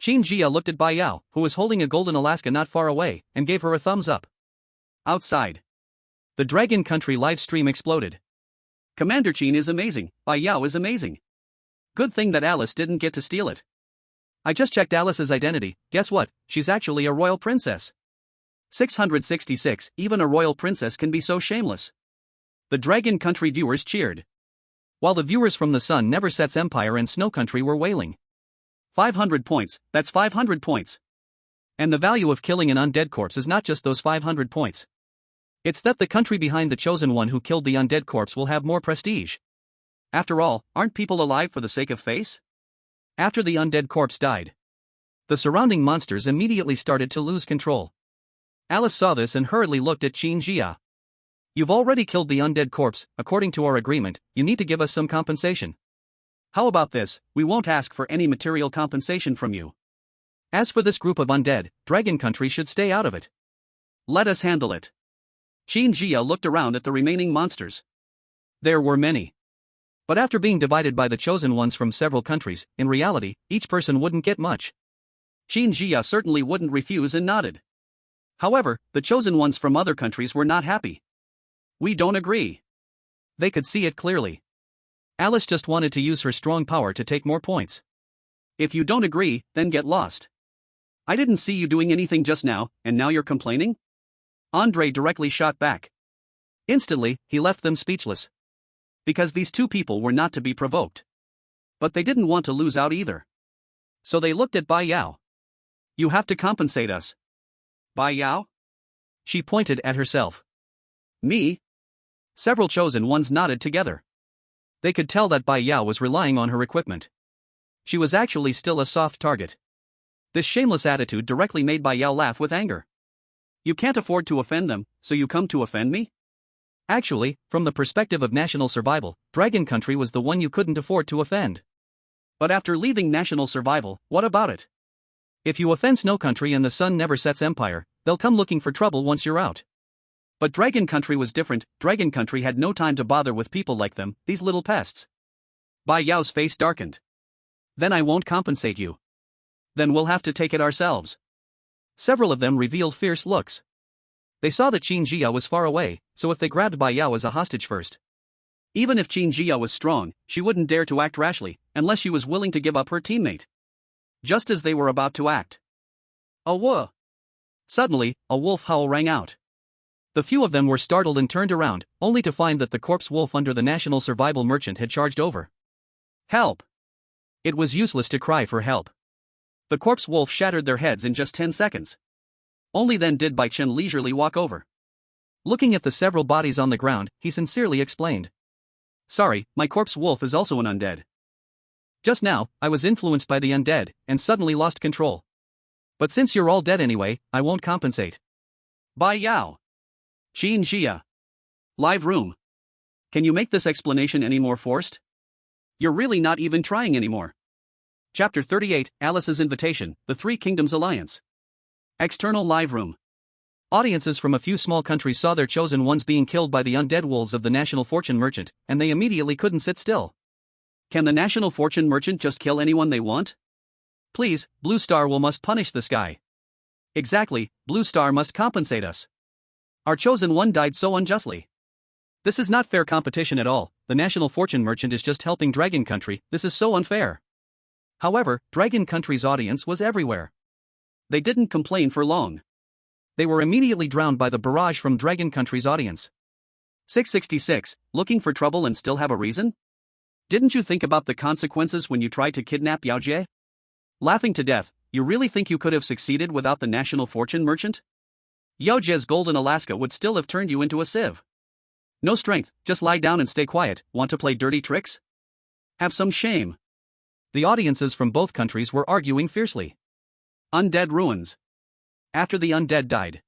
Qin Jia looked at Bai Yao, who was holding a golden Alaska not far away, and gave her a thumbs up. Outside, the Dragon Country live stream exploded. Commander Qin is amazing, Bai Yao is amazing. Good thing that Alice didn't get to steal it. I just checked Alice's identity, guess what, she's actually a royal princess. 666, even a royal princess can be so shameless. The Dragon Country viewers cheered. While the viewers from The Sun Never Sets Empire and Snow Country were wailing. 500 points, that's 500 points. And the value of killing an undead corpse is not just those 500 points. It's that the country behind the chosen one who killed the undead corpse will have more prestige. After all, aren't people alive for the sake of face? After the undead corpse died, the surrounding monsters immediately started to lose control. Alice saw this and hurriedly looked at Qin Jia. You've already killed the undead corpse, according to our agreement, you need to give us some compensation. How about this, we won't ask for any material compensation from you. As for this group of undead, Dragon Country should stay out of it. Let us handle it. Qin Jia looked around at the remaining monsters. There were many. But after being divided by the chosen ones from several countries, in reality, each person wouldn't get much. Qin Jia certainly wouldn't refuse and nodded. However, the chosen ones from other countries were not happy. We don't agree. They could see it clearly. Alice just wanted to use her strong power to take more points. If you don't agree, then get lost. I didn't see you doing anything just now, and now you're complaining? Andre directly shot back. Instantly, he left them speechless. Because these two people were not to be provoked. But they didn't want to lose out either. So they looked at Bai Yao. You have to compensate us. Bai Yao? She pointed at herself. Me? Several chosen ones nodded together. They could tell that Bai Yao was relying on her equipment. She was actually still a soft target. This shameless attitude directly made Bai Yao laugh with anger. You can't afford to offend them, so you come to offend me? Actually, from the perspective of national survival, Dragon Country was the one you couldn't afford to offend. But after leaving national survival, what about it? If you offend Snow Country and the Sun Never Sets Empire, they'll come looking for trouble once you're out. But Dragon Country was different. Dragon Country had no time to bother with people like them, these little pests. Bai Yao's face darkened. Then I won't compensate you. Then we'll have to take it ourselves. Several of them revealed fierce looks. They saw that Qin Jia was far away, so if they grabbed Bai Yao as a hostage first. Even if Qin Jia was strong, she wouldn't dare to act rashly, unless she was willing to give up her teammate. Just as they were about to act. A whoa! Suddenly, a wolf howl rang out. The few of them were startled and turned around, only to find that the corpse wolf under the National Survival Merchant had charged over. Help! It was useless to cry for help. The corpse wolf shattered their heads in just 10 seconds. Only then did Bai Chen leisurely walk over. Looking at the several bodies on the ground, he sincerely explained. Sorry, my corpse wolf is also an undead. Just now, I was influenced by the undead, and suddenly lost control. But since you're all dead anyway, I won't compensate. Bai Yao. Qin Jia. Live room. Can you make this explanation any more forced? You're really not even trying anymore. Chapter 38, Alice's Invitation, The Three Kingdoms Alliance. External live room. Audiences from a few small countries saw their chosen ones being killed by the undead wolves of the National Fortune Merchant, and they immediately couldn't sit still. Can the National Fortune Merchant just kill anyone they want? Please, Blue Star must punish this guy. Exactly, Blue Star must compensate us. Our chosen one died so unjustly. This is not fair competition at all. The National Fortune Merchant is just helping Dragon Country. This is so unfair. However, Dragon Country's audience was everywhere. They didn't complain for long. They were immediately drowned by the barrage from Dragon Country's audience. 666, looking for trouble and still have a reason? Didn't you think about the consequences when you tried to kidnap Yao Jie? Laughing to death, you really think you could have succeeded without the National Fortune Merchant? Yao Jie's golden Alaska would still have turned you into a sieve. No strength, just lie down and stay quiet. Want to play dirty tricks? Have some shame. The audiences from both countries were arguing fiercely. Undead ruins. After the undead died,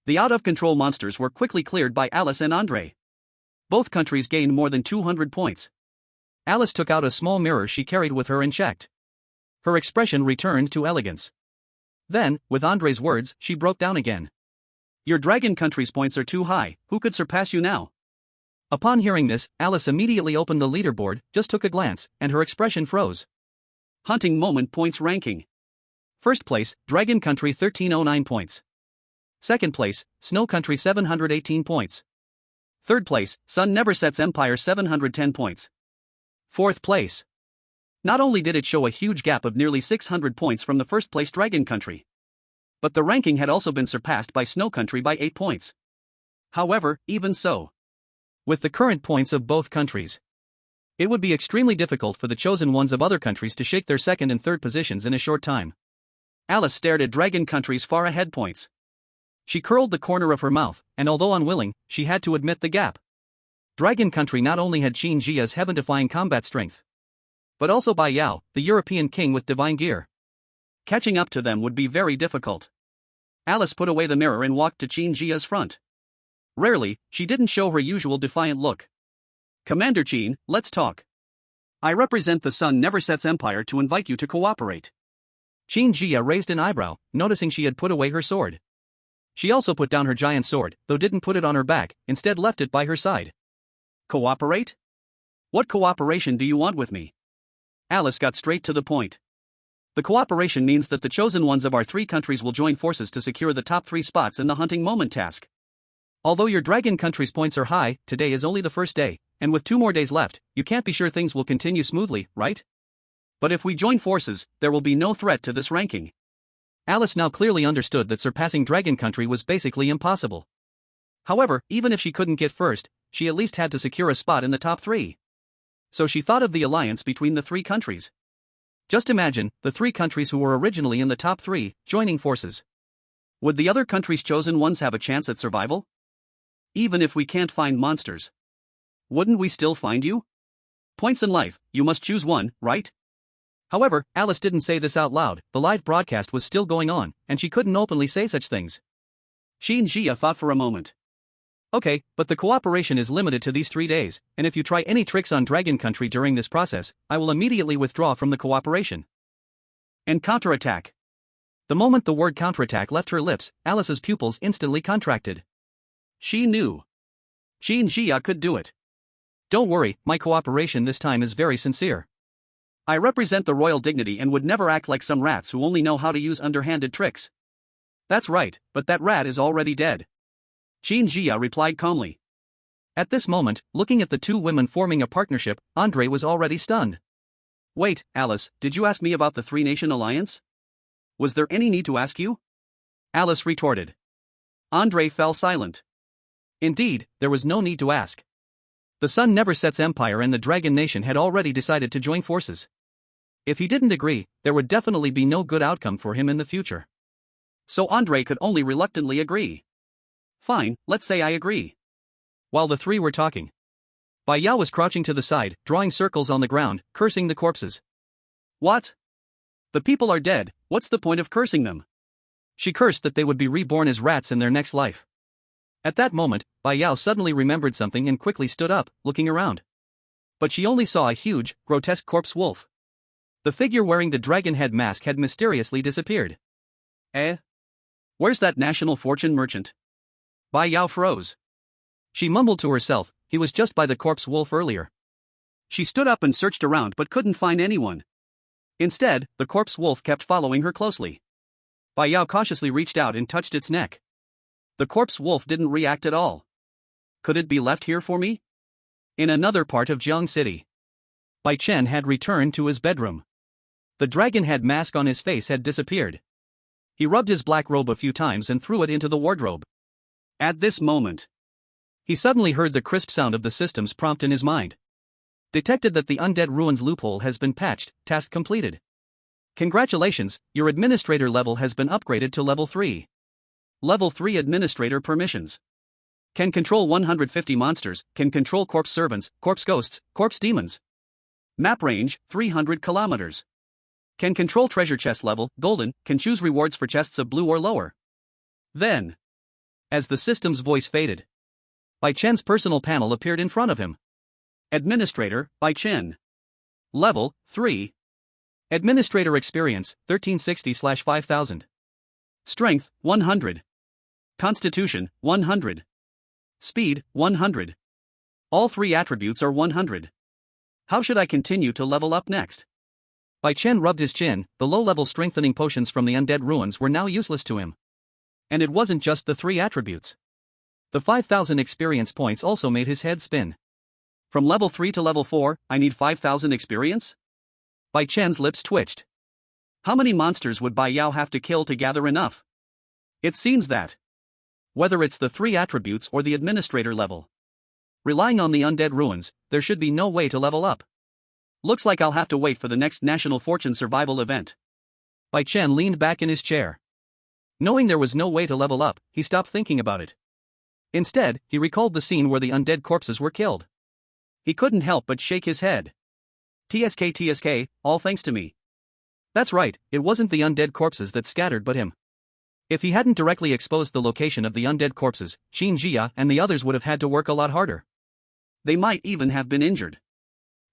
the out-of-control monsters were quickly cleared by Alice and Andre. Both countries gained more than 200 points. Alice took out a small mirror she carried with her and checked. Her expression returned to elegance. Then, with Andre's words, she broke down again. Your Dragon Country's points are too high. Who could surpass you now? Upon hearing this, Alice immediately opened the leaderboard, just took a glance, and her expression froze. Hunting Moment Points Ranking. First place, Dragon Country 1309 points. Second place, Snow Country 718 points. Third place, Sun Never Sets Empire 710 points. Fourth place. Not only did it show a huge gap of nearly 600 points from the first place Dragon Country, but the ranking had also been surpassed by Snow Country by 8 points. However, even so, with the current points of both countries, it would be extremely difficult for the chosen ones of other countries to shake their second and third positions in a short time. Alice stared at Dragon Country's far ahead points. She curled the corner of her mouth, and although unwilling, she had to admit the gap. Dragon Country not only had Qin Jia's heaven-defying combat strength, but also Bai Yao, the European king with divine gear. Catching up to them would be very difficult. Alice put away the mirror and walked to Qin Jia's front. Rarely, she didn't show her usual defiant look. Commander Qin, let's talk. I represent the Sun Never Sets Empire to invite you to cooperate. Qin Jia raised an eyebrow, noticing she had put away her sword. She also put down her giant sword, though didn't put it on her back, instead left it by her side. Cooperate? What cooperation do you want with me? Alice got straight to the point. The cooperation means that the chosen ones of our 3 countries will join forces to secure the top 3 spots in the hunting moment task. Although your dragon country's points are high, today is only the first day, and with 2 more days left, you can't be sure things will continue smoothly, right? But if we join forces, there will be no threat to this ranking. Alice now clearly understood that surpassing Dragon Country was basically impossible. However, even if she couldn't get first, she at least had to secure a spot in the top 3. So she thought of the alliance between the 3 countries. Just imagine, the 3 countries who were originally in the top 3, joining forces. Would the other countries' chosen ones have a chance at survival? Even if we can't find monsters. Wouldn't we still find you? Points in life, you must choose one, right? However, Alice didn't say this out loud, the live broadcast was still going on, and she couldn't openly say such things. Xuanyuan thought for a moment. Okay, but the cooperation is limited to these 3 days, and if you try any tricks on Dragon Country during this process, I will immediately withdraw from the cooperation. And counterattack. The moment the word counterattack left her lips, Alice's pupils instantly contracted. She knew. Xuanyuan could do it. Don't worry, my cooperation this time is very sincere. I represent the royal dignity and would never act like some rats who only know how to use underhanded tricks. That's right, but that rat is already dead. Xuanyuan replied calmly. At this moment, looking at the 2 women forming a partnership, Andre was already stunned. Wait, Alice, did you ask me about the 3-nation alliance? Was there any need to ask you? Alice retorted. Andre fell silent. Indeed, there was no need to ask. The Sun Never Sets Empire and the Dragon Nation had already decided to join forces. If he didn't agree, there would definitely be no good outcome for him in the future. So Andre could only reluctantly agree. Fine, let's say I agree. While the 3 were talking, Bai Yao was crouching to the side, drawing circles on the ground, cursing the corpses. What? The people are dead, what's the point of cursing them? She cursed that they would be reborn as rats in their next life. At that moment, Bai Yao suddenly remembered something and quickly stood up, looking around. But she only saw a huge, grotesque corpse wolf. The figure wearing the dragon head mask had mysteriously disappeared. Where's that national fortune merchant? Bai Yao froze. She mumbled to herself, he was just by the corpse wolf earlier. She stood up and searched around but couldn't find anyone. Instead, the corpse wolf kept following her closely. Bai Yao cautiously reached out and touched its neck. The corpse wolf didn't react at all. Could it be left here for me? In another part of Jiang City, Bai Chen had returned to his bedroom. The dragon head mask on his face had disappeared. He rubbed his black robe a few times and threw it into the wardrobe. At this moment, he suddenly heard the crisp sound of the system's prompt in his mind. Detected that the Undead Ruins loophole has been patched, task completed. Congratulations, your administrator level has been upgraded to level 3. Level 3 administrator permissions. Can control 150 monsters, can control corpse servants, corpse ghosts, corpse demons. Map range, 300 kilometers. Can control treasure chest level, golden, can choose rewards for chests of blue or lower. Then, as the system's voice faded, Bai Chen's personal panel appeared in front of him. Administrator, Bai Chen. Level, 3. Administrator experience, 1360/5000. Strength, 100. Constitution, 100. Speed, 100. All 3 attributes are 100. How should I continue to level up next? Bai Chen rubbed his chin, the low-level strengthening potions from the Undead Ruins were now useless to him. And it wasn't just the 3 attributes. The 5,000 experience points also made his head spin. From level 3 to level 4, I need 5,000 experience? Bai Chen's lips twitched. How many monsters would Bai Yao have to kill to gather enough? It seems that, whether it's the 3 attributes or the administrator level, relying on the Undead Ruins, there should be no way to level up. Looks like I'll have to wait for the next National Fortune Survival event. Bai Chen leaned back in his chair. Knowing there was no way to level up, he stopped thinking about it. Instead, he recalled the scene where the undead corpses were killed. He couldn't help but shake his head. TSK, all thanks to me. That's right, it wasn't the undead corpses that scattered but him. If he hadn't directly exposed the location of the undead corpses, Xuanyuan and the others would have had to work a lot harder. They might even have been injured.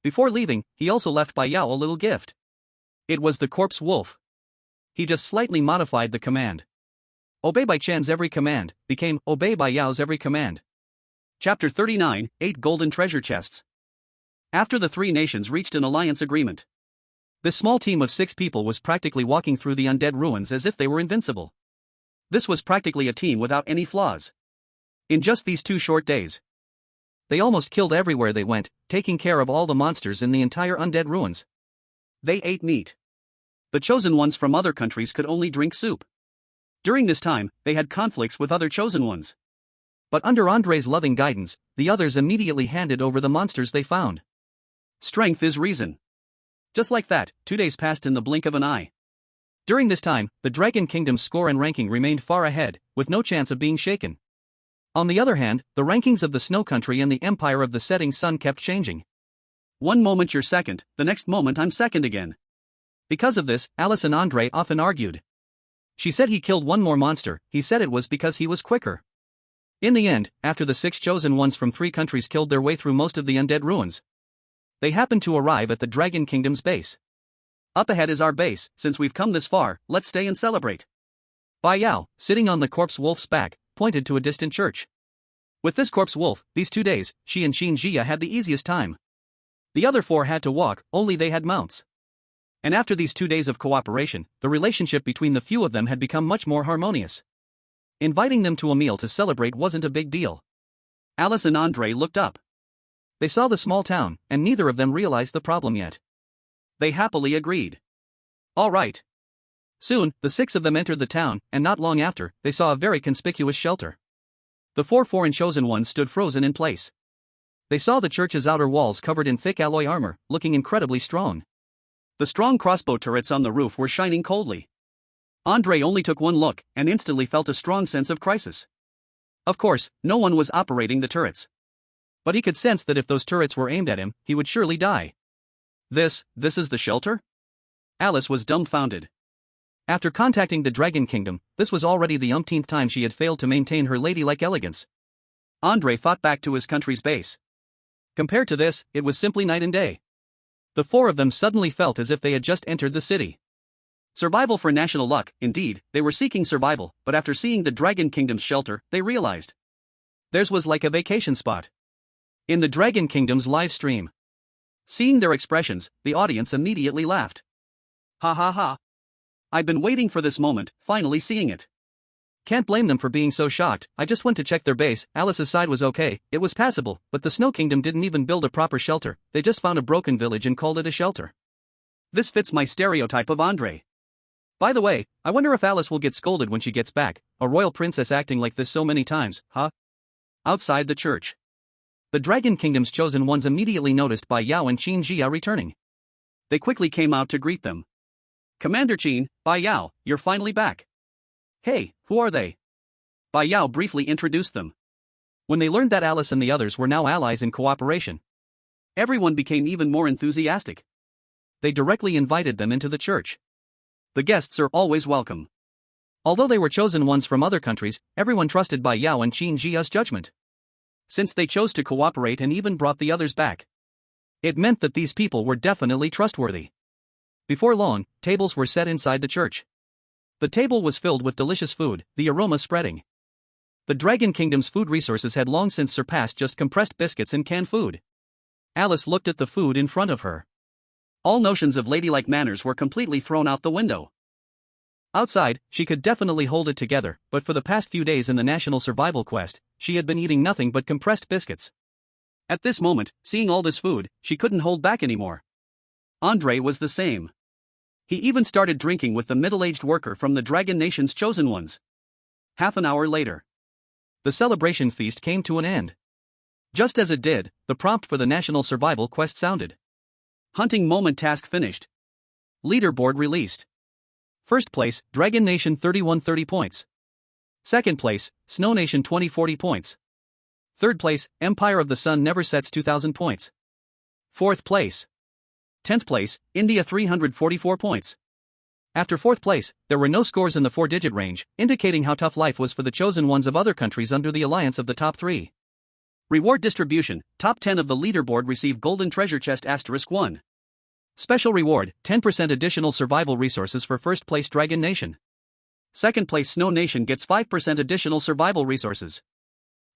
Before leaving, he also left Bai Yao a little gift. It was the corpse wolf. He just slightly modified the command. Obey Bai Chen's every command became Obey Bai Yao's every command. Chapter 39, 8 Golden Treasure Chests. After the three nations reached an alliance agreement, this small team of 6 people was practically walking through the undead ruins as if they were invincible. This was practically a team without any flaws. In just these 2 short days, they almost killed everywhere they went, taking care of all the monsters in the entire undead ruins. They ate meat. The chosen ones from other countries could only drink soup. During this time, they had conflicts with other chosen ones. But under Andre's loving guidance, the others immediately handed over the monsters they found. Strength is reason. Just like that, 2 days passed in the blink of an eye. During this time, the Dragon Kingdom's score and ranking remained far ahead, with no chance of being shaken. On the other hand, the rankings of the Snow Country and the Empire of the Setting Sun kept changing. One moment you're second, the next moment I'm second again. Because of this, Alice and Andre often argued. She said he killed one more monster, he said it was because he was quicker. In the end, after the 6 chosen ones from 3 countries killed their way through most of the undead ruins, they happened to arrive at the Dragon Kingdom's base. Up ahead is our base, since we've come this far, let's stay and celebrate. Bai Yao, sitting on the corpse wolf's back, pointed to a distant church. With this corpse wolf, these 2 days, she and Xin Jia had the easiest time. The other 4 had to walk, only they had mounts. And after these 2 days of cooperation, the relationship between the few of them had become much more harmonious. Inviting them to a meal to celebrate wasn't a big deal. Alice and Andre looked up. They saw the small town, and neither of them realized the problem yet. They happily agreed. All right. Soon, the 6 of them entered the town, and not long after, they saw a very conspicuous shelter. The 4 foreign chosen ones stood frozen in place. They saw the church's outer walls covered in thick alloy armor, looking incredibly strong. The strong crossbow turrets on the roof were shining coldly. Andre only took one look, and instantly felt a strong sense of crisis. Of course, no one was operating the turrets. But he could sense that if those turrets were aimed at him, he would surely die. This is the shelter? Alice was dumbfounded. After contacting the Dragon Kingdom, this was already the umpteenth time she had failed to maintain her ladylike elegance. Andre thought back to his country's base. Compared to this, it was simply night and day. The 4 of them suddenly felt as if they had just entered the city. Survival for national luck, indeed, they were seeking survival, but after seeing the Dragon Kingdom's shelter, they realized theirs was like a vacation spot. In the Dragon Kingdom's live stream. Seeing their expressions, the audience immediately laughed. Ha ha ha. I've been waiting for this moment, finally seeing it. Can't blame them for being so shocked. I just went to check their base. Alice's side was okay, it was passable, but the Snow Kingdom didn't even build a proper shelter, they just found a broken village and called it a shelter. This fits my stereotype of Andre. By the way, I wonder if Alice will get scolded when she gets back, a royal princess acting like this so many times, huh? Outside the church, the Dragon Kingdom's chosen ones immediately noticed Bai Yao and Xin Jia returning. They quickly came out to greet them. Commander Qin, Bai Yao, you're finally back. Hey, who are they? Bai Yao briefly introduced them. When they learned that Alice and the others were now allies in cooperation, everyone became even more enthusiastic. They directly invited them into the church. The guests are always welcome. Although they were chosen ones from other countries, everyone trusted Bai Yao and Xin Jia's judgment. Since they chose to cooperate and even brought the others back, it meant that these people were definitely trustworthy. Before long, tables were set inside the church. The table was filled with delicious food, the aroma spreading. The Dragon Kingdom's food resources had long since surpassed just compressed biscuits and canned food. Alice looked at the food in front of her. All notions of ladylike manners were completely thrown out the window. Outside, she could definitely hold it together, but for the past few days in the national survival quest, she had been eating nothing but compressed biscuits. At this moment, seeing all this food, she couldn't hold back anymore. Andre was the same. He even started drinking with the middle-aged worker from the Dragon Nation's chosen ones. Half an hour later, the celebration feast came to an end. Just as it did, the prompt for the national survival quest sounded. Hunting moment task finished. Leaderboard released. First place, Dragon Nation 3130 points. Second place, Snow Nation 2040 points. Third place, Empire of the Sun never sets 2000 points. Fourth place. 10th place, India 344 points. After fourth place, there were no scores in the 4-digit range, indicating how tough life was for the chosen ones of other countries under the alliance of the top 3. Reward distribution, top 10 of the leaderboard receive Golden Treasure Chest *1. Special reward, 10% additional survival resources for first place Dragon Nation. Second place Snow Nation gets 5% additional survival resources.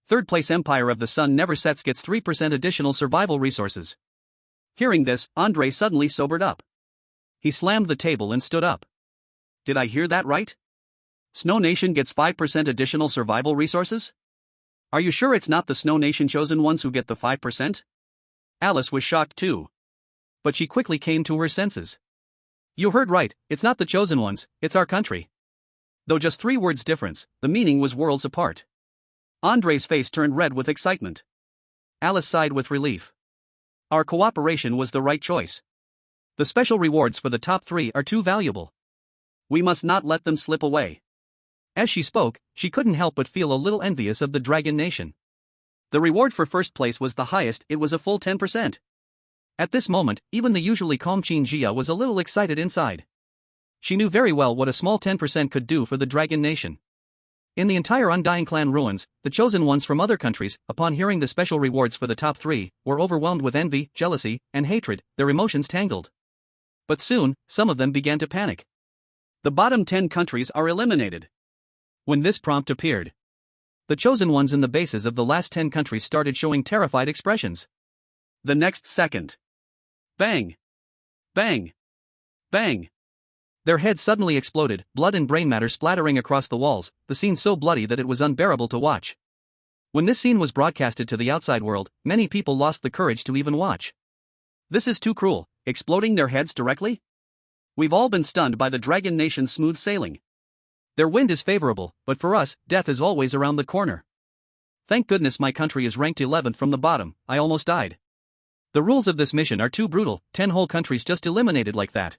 Third place Empire of the Sun Never Sets gets 3% additional survival resources. Hearing this, Andre suddenly sobered up. He slammed the table and stood up. Did I hear that right? Snow Nation gets 5% additional survival resources? Are you sure it's not the Snow Nation chosen ones who get the 5%? Alice was shocked too. But she quickly came to her senses. You heard right, it's not the chosen ones, it's our country. Though just 3 words difference, the meaning was worlds apart. Andre's face turned red with excitement. Alice sighed with relief. Our cooperation was the right choice. The special rewards for the top 3 are too valuable. We must not let them slip away. As she spoke, she couldn't help but feel a little envious of the Dragon Nation. The reward for first place was the highest, it was a full 10%. At this moment, even the usually calm Qin Jia was a little excited inside. She knew very well what a small 10% could do for the Dragon Nation. In the entire Undying Clan ruins, the chosen ones from other countries, upon hearing the special rewards for the top 3, were overwhelmed with envy, jealousy, and hatred, their emotions tangled. But soon, some of them began to panic. The bottom 10 countries are eliminated. When this prompt appeared, the chosen ones in the bases of the last 10 countries started showing terrified expressions. The next second. Bang! Bang! Bang! Their heads suddenly exploded, blood and brain matter splattering across the walls, the scene so bloody that it was unbearable to watch. When this scene was broadcasted to the outside world, many people lost the courage to even watch. This is too cruel, exploding their heads directly? We've all been stunned by the Dragon Nation's smooth sailing. Their wind is favorable, but for us, death is always around the corner. Thank goodness my country is ranked 11th from the bottom, I almost died. The rules of this mission are too brutal, 10 whole countries just eliminated like that.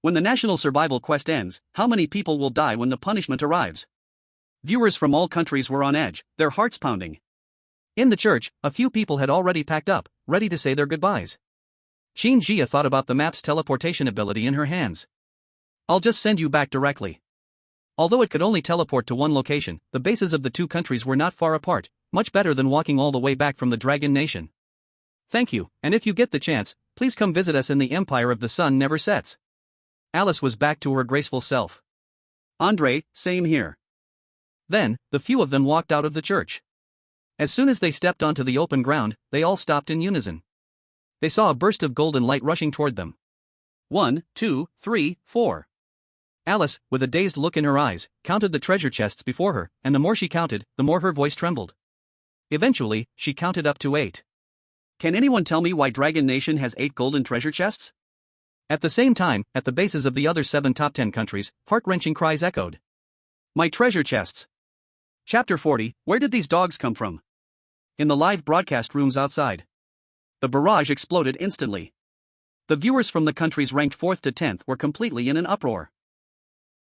When the national survival quest ends, how many people will die when the punishment arrives? Viewers from all countries were on edge, their hearts pounding. In the church, a few people had already packed up, ready to say their goodbyes. Qin Jia thought about the map's teleportation ability in her hands. I'll just send you back directly. Although it could only teleport to one location, the bases of the 2 countries were not far apart, much better than walking all the way back from the Dragon Nation. Thank you, and if you get the chance, please come visit us in the Empire of the Sun Never Sets. Alice was back to her graceful self. Andre, same here. Then, the few of them walked out of the church. As soon as they stepped onto the open ground, they all stopped in unison. They saw a burst of golden light rushing toward them. 1, 2, 3, 4. Alice, with a dazed look in her eyes, counted the treasure chests before her, and the more she counted, the more her voice trembled. Eventually, she counted up to 8. Can anyone tell me why Dragon Nation has 8 golden treasure chests? At the same time, at the bases of the other 7 top 10 countries, heart-wrenching cries echoed. My treasure chests! Chapter 40, Where did these dogs come from? In the live broadcast rooms outside. The barrage exploded instantly. The viewers from the countries ranked 4th to 10th were completely in an uproar.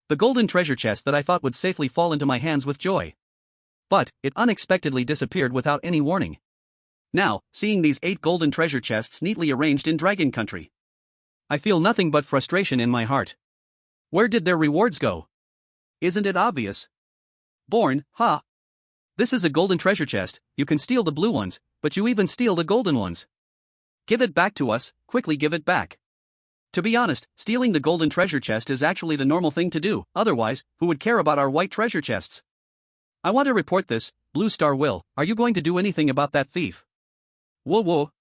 The golden treasure chest that I thought would safely fall into my hands with joy. But, it unexpectedly disappeared without any warning. Now, seeing these 8 golden treasure chests neatly arranged in Dragon Country, I feel nothing but frustration in my heart. Where did their rewards go? Isn't it obvious? Born, ha! This is a golden treasure chest, you can steal the blue ones, but you even steal the golden ones. Give it back to us, quickly give it back. To be honest, stealing the golden treasure chest is actually the normal thing to do, otherwise, who would care about our white treasure chests? I want to report this, Blue Star Will, are you going to do anything about that thief? Whoa whoa.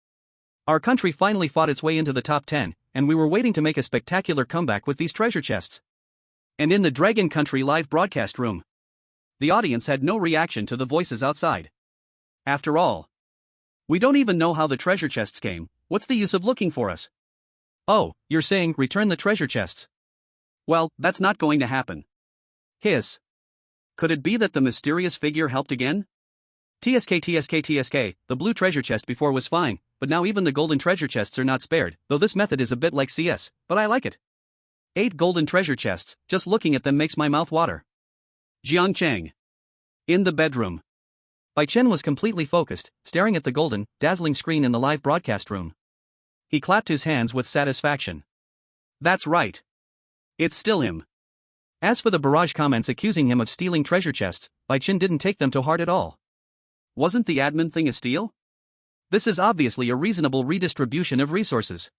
Our country finally fought its way into the top 10, and we were waiting to make a spectacular comeback with these treasure chests. And in the Dragon Country live broadcast room, the audience had no reaction to the voices outside. After all, we don't even know how the treasure chests came, what's the use of looking for us? Oh, you're saying return the treasure chests? Well, that's not going to happen. Hiss. Could it be that the mysterious figure helped again? TSK, the blue treasure chest before was fine, but now even the golden treasure chests are not spared, though this method is a bit like CS, but I like it. 8 golden treasure chests, just looking at them makes my mouth water. Jiang Cheng. In the bedroom. Bai Chen was completely focused, staring at the golden, dazzling screen in the live broadcast room. He clapped his hands with satisfaction. That's right. It's still him. As for the barrage comments accusing him of stealing treasure chests, Bai Chen didn't take them to heart at all. Wasn't the admin thing a steal? This is obviously a reasonable redistribution of resources.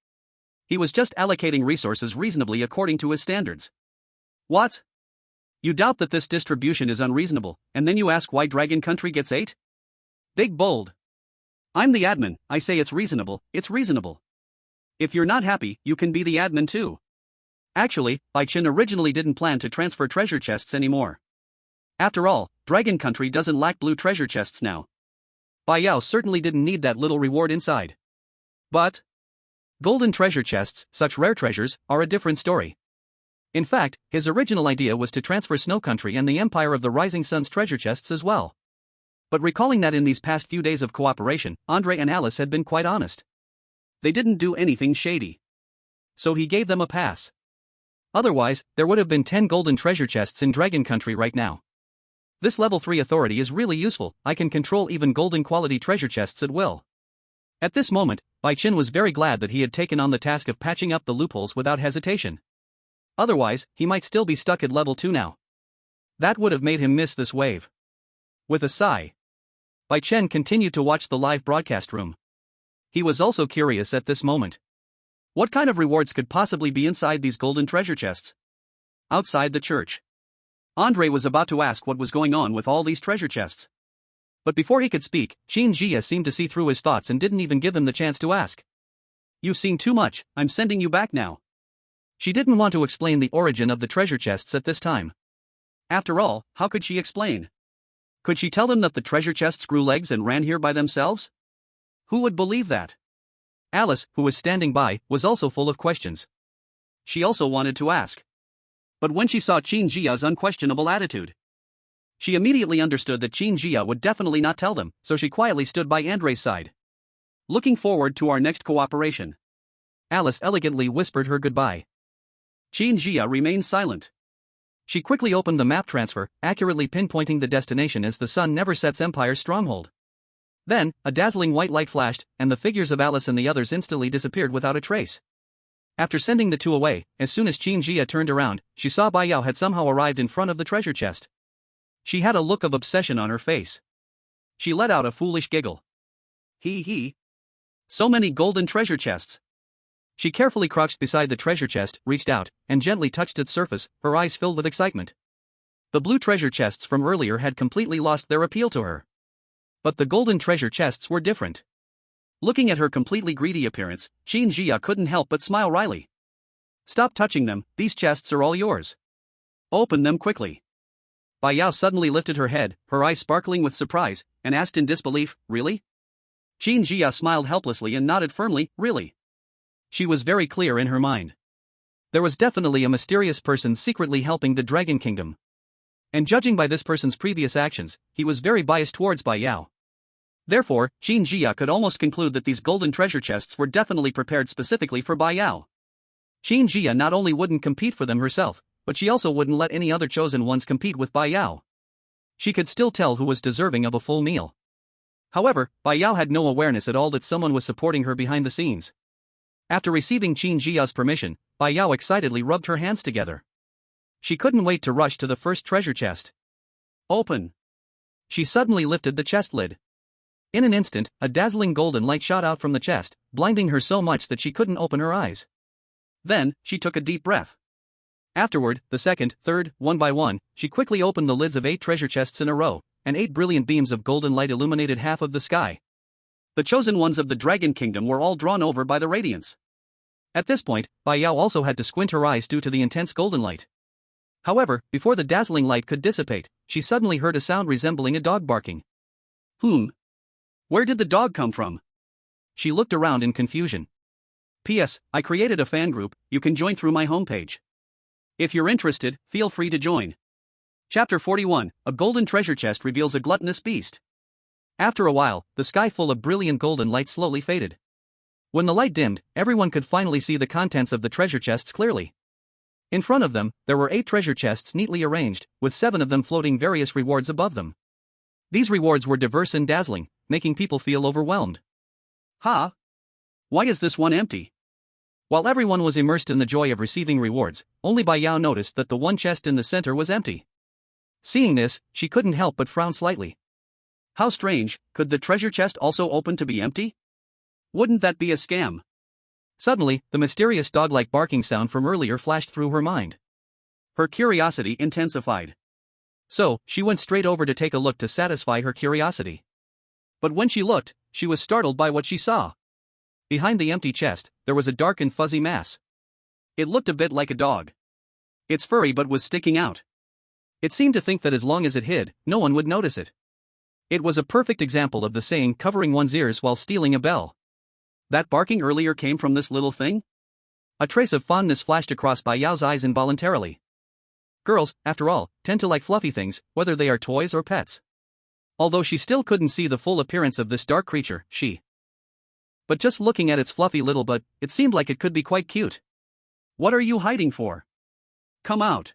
He was just allocating resources reasonably according to his standards. What? You doubt that this distribution is unreasonable, and then you ask why Dragon Country gets 8? Big bold. I'm the admin, I say it's reasonable, it's reasonable. If you're not happy, you can be the admin too. Actually, Bai Chen originally didn't plan to transfer treasure chests anymore. After all, Dragon Country doesn't lack blue treasure chests now. Bai Yao certainly didn't need that little reward inside. But golden treasure chests, such rare treasures, are a different story. In fact, his original idea was to transfer Snow Country and the Empire of the Rising Sun's treasure chests as well. But recalling that in these past few days of cooperation, Andre and Alice had been quite honest. They didn't do anything shady. So he gave them a pass. Otherwise, there would have been 10 golden treasure chests in Dragon Country right now. This level 3 authority is really useful, I can control even golden quality treasure chests at will. At this moment, Bai Chen was very glad that he had taken on the task of patching up the loopholes without hesitation. Otherwise, he might still be stuck at level 2 now. That would have made him miss this wave. With a sigh, Bai Chen continued to watch the live broadcast room. He was also curious at this moment. What kind of rewards could possibly be inside these golden treasure chests? Outside the church, Andre was about to ask what was going on with all these treasure chests. But before he could speak, Qin Jia seemed to see through his thoughts and didn't even give him the chance to ask. You've seen too much, I'm sending you back now. She didn't want to explain the origin of the treasure chests at this time. After all, how could she explain? Could she tell them that the treasure chests grew legs and ran here by themselves? Who would believe that? Alice, who was standing by, was also full of questions. She also wanted to ask. But when she saw Qin Jia's unquestionable attitude, she immediately understood that Qin Jia would definitely not tell them, so she quietly stood by Andre's side. Looking forward to our next cooperation. Alice elegantly whispered her goodbye. Qin Jia remained silent. She quickly opened the map transfer, accurately pinpointing the destination as the sun never sets Empire's stronghold. Then, a dazzling white light flashed, and the figures of Alice and the others instantly disappeared without a trace. After sending the two away, as soon as Qin Jia turned around, she saw Bai Yao had somehow arrived in front of the treasure chest. She had a look of obsession on her face. She let out a foolish giggle. Hee. So many golden treasure chests. She carefully crouched beside the treasure chest, reached out, and gently touched its surface, her eyes filled with excitement. The blue treasure chests from earlier had completely lost their appeal to her. But the golden treasure chests were different. Looking at her completely greedy appearance, Qin Jia couldn't help but smile wryly. Stop touching them, these chests are all yours. Open them quickly. Bai Yao suddenly lifted her head, her eyes sparkling with surprise, and asked in disbelief, really? Qin Jia smiled helplessly and nodded firmly, really. She was very clear in her mind. There was definitely a mysterious person secretly helping the Dragon Kingdom. And judging by this person's previous actions, he was very biased towards Bai Yao. Therefore, Qin Jia could almost conclude that these golden treasure chests were definitely prepared specifically for Bai Yao. Qin Jia not only wouldn't compete for them herself, but she also wouldn't let any other chosen ones compete with Bai Yao. She could still tell who was deserving of a full meal. However, Bai Yao had no awareness at all that someone was supporting her behind the scenes. After receiving Qin Jia's permission, Bai Yao excitedly rubbed her hands together. She couldn't wait to rush to the first treasure chest. Open. She suddenly lifted the chest lid. In an instant, a dazzling golden light shot out from the chest, blinding her so much that she couldn't open her eyes. Then, she took a deep breath. Afterward, the second, third, one by one, she quickly opened the lids of 8 treasure chests in a row, and 8 brilliant beams of golden light illuminated half of the sky. The chosen ones of the Dragon Kingdom were all drawn over by the radiance. At this point, Bai Yao also had to squint her eyes due to the intense golden light. However, before the dazzling light could dissipate, she suddenly heard a sound resembling a dog barking. Where did the dog come from? She looked around in confusion. P.S. I created a fan group, you can join through my homepage. If you're interested, feel free to join. Chapter 41, A Golden Treasure Chest Reveals a Gluttonous Beast. After a while, the sky full of brilliant golden light slowly faded. When the light dimmed, everyone could finally see the contents of the treasure chests clearly. In front of them, there were 8 treasure chests neatly arranged, with 7 of them floating various rewards above them. These rewards were diverse and dazzling, making people feel overwhelmed. Why is this one empty? While everyone was immersed in the joy of receiving rewards, only Bai Yao noticed that the one chest in the center was empty. Seeing this, she couldn't help but frown slightly. How strange, could the treasure chest also open to be empty? Wouldn't that be a scam? Suddenly, the mysterious dog-like barking sound from earlier flashed through her mind. Her curiosity intensified. So, she went straight over to take a look to satisfy her curiosity. But when she looked, she was startled by what she saw. Behind the empty chest, there was a dark and fuzzy mass. It looked a bit like a dog. It's furry but was sticking out. It seemed to think that as long as it hid, no one would notice it. It was a perfect example of the saying covering one's ears while stealing a bell. That barking earlier came from this little thing? A trace of fondness flashed across Bai Yao's eyes involuntarily. Girls, after all, tend to like fluffy things, whether they are toys or pets. Although she still couldn't see the full appearance of this dark creature, but just looking at its fluffy little butt, it seemed like it could be quite cute. What are you hiding for? Come out.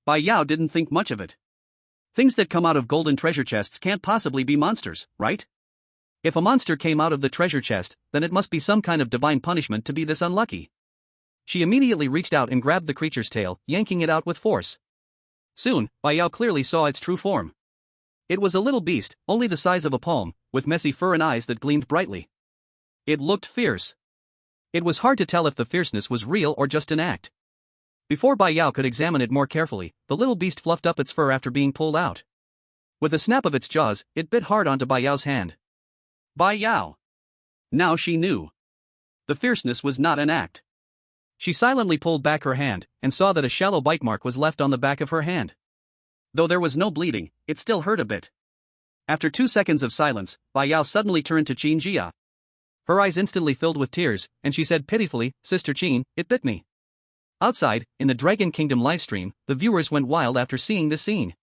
Bai Yao didn't think much of it. Things that come out of golden treasure chests can't possibly be monsters, right? If a monster came out of the treasure chest, then it must be some kind of divine punishment to be this unlucky. She immediately reached out and grabbed the creature's tail, yanking it out with force. Soon, Bai Yao clearly saw its true form. It was a little beast, only the size of a palm, with messy fur and eyes that gleamed brightly. It looked fierce. It was hard to tell if the fierceness was real or just an act. Before Bai Yao could examine it more carefully, the little beast fluffed up its fur after being pulled out. With a snap of its jaws, it bit hard onto Bai Yao's hand. Bai Yao! Now she knew. The fierceness was not an act. She silently pulled back her hand, and saw that a shallow bite mark was left on the back of her hand. Though there was no bleeding, it still hurt a bit. After 2 seconds of silence, Bai Yao suddenly turned to Qin Jia. Her eyes instantly filled with tears, and she said pitifully, "Sister Qin, it bit me." Outside, in the Dragon Kingdom livestream, the viewers went wild after seeing this scene.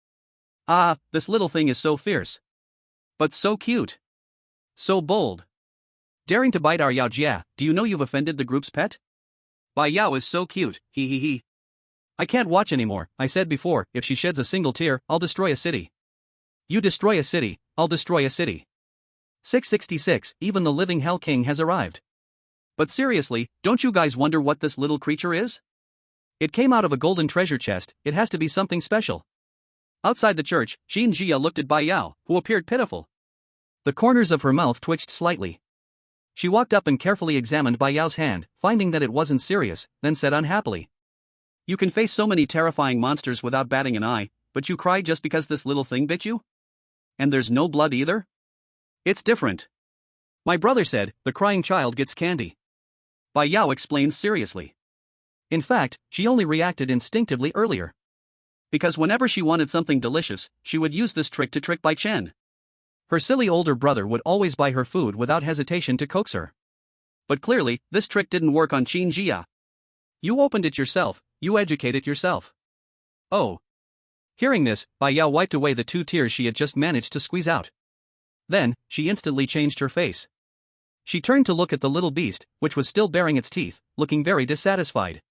Ah, this little thing is so fierce. But so cute. So bold. Daring to bite our Yao Jia, do you know you've offended the group's pet? Bai Yao is so cute, he. I can't watch anymore. I said before, if she sheds a single tear, I'll destroy a city. You destroy a city, I'll destroy a city. 666, even the living Hell King has arrived. But seriously, don't you guys wonder what this little creature is? It came out of a golden treasure chest, it has to be something special. Outside the church, Qin Jia looked at Bai Yao, who appeared pitiful. The corners of her mouth twitched slightly. She walked up and carefully examined Bai Yao's hand, finding that it wasn't serious, then said unhappily. You can face so many terrifying monsters without batting an eye, but you cry just because this little thing bit you? And there's no blood either? It's different. My brother said, the crying child gets candy. Bai Yao explains seriously. In fact, she only reacted instinctively earlier. Because whenever she wanted something delicious, she would use this trick to trick Bai Chen. Her silly older brother would always buy her food without hesitation to coax her. But clearly, this trick didn't work on Qin Jia. You opened it yourself, you educate it yourself. Oh. Hearing this, Bai Yao wiped away the 2 tears she had just managed to squeeze out. Then, she instantly changed her face. She turned to look at the little beast, which was still baring its teeth, looking very dissatisfied.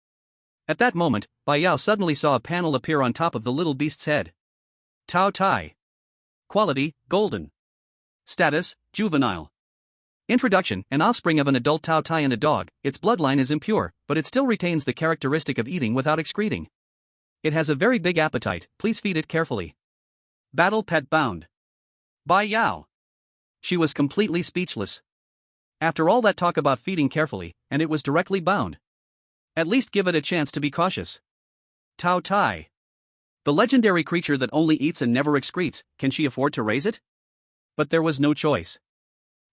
At that moment, Bai Yao suddenly saw a panel appear on top of the little beast's head. Taotie. Quality, golden. Status, juvenile. Introduction: an offspring of an adult Taotie and a dog, its bloodline is impure, but it still retains the characteristic of eating without excreting. It has a very big appetite, please feed it carefully. Battle pet bound. Bai Yao. She was completely speechless. After all that talk about feeding carefully, and it was directly bound. At least give it a chance to be cautious. Taotie. The legendary creature that only eats and never excretes, can she afford to raise it? But there was no choice.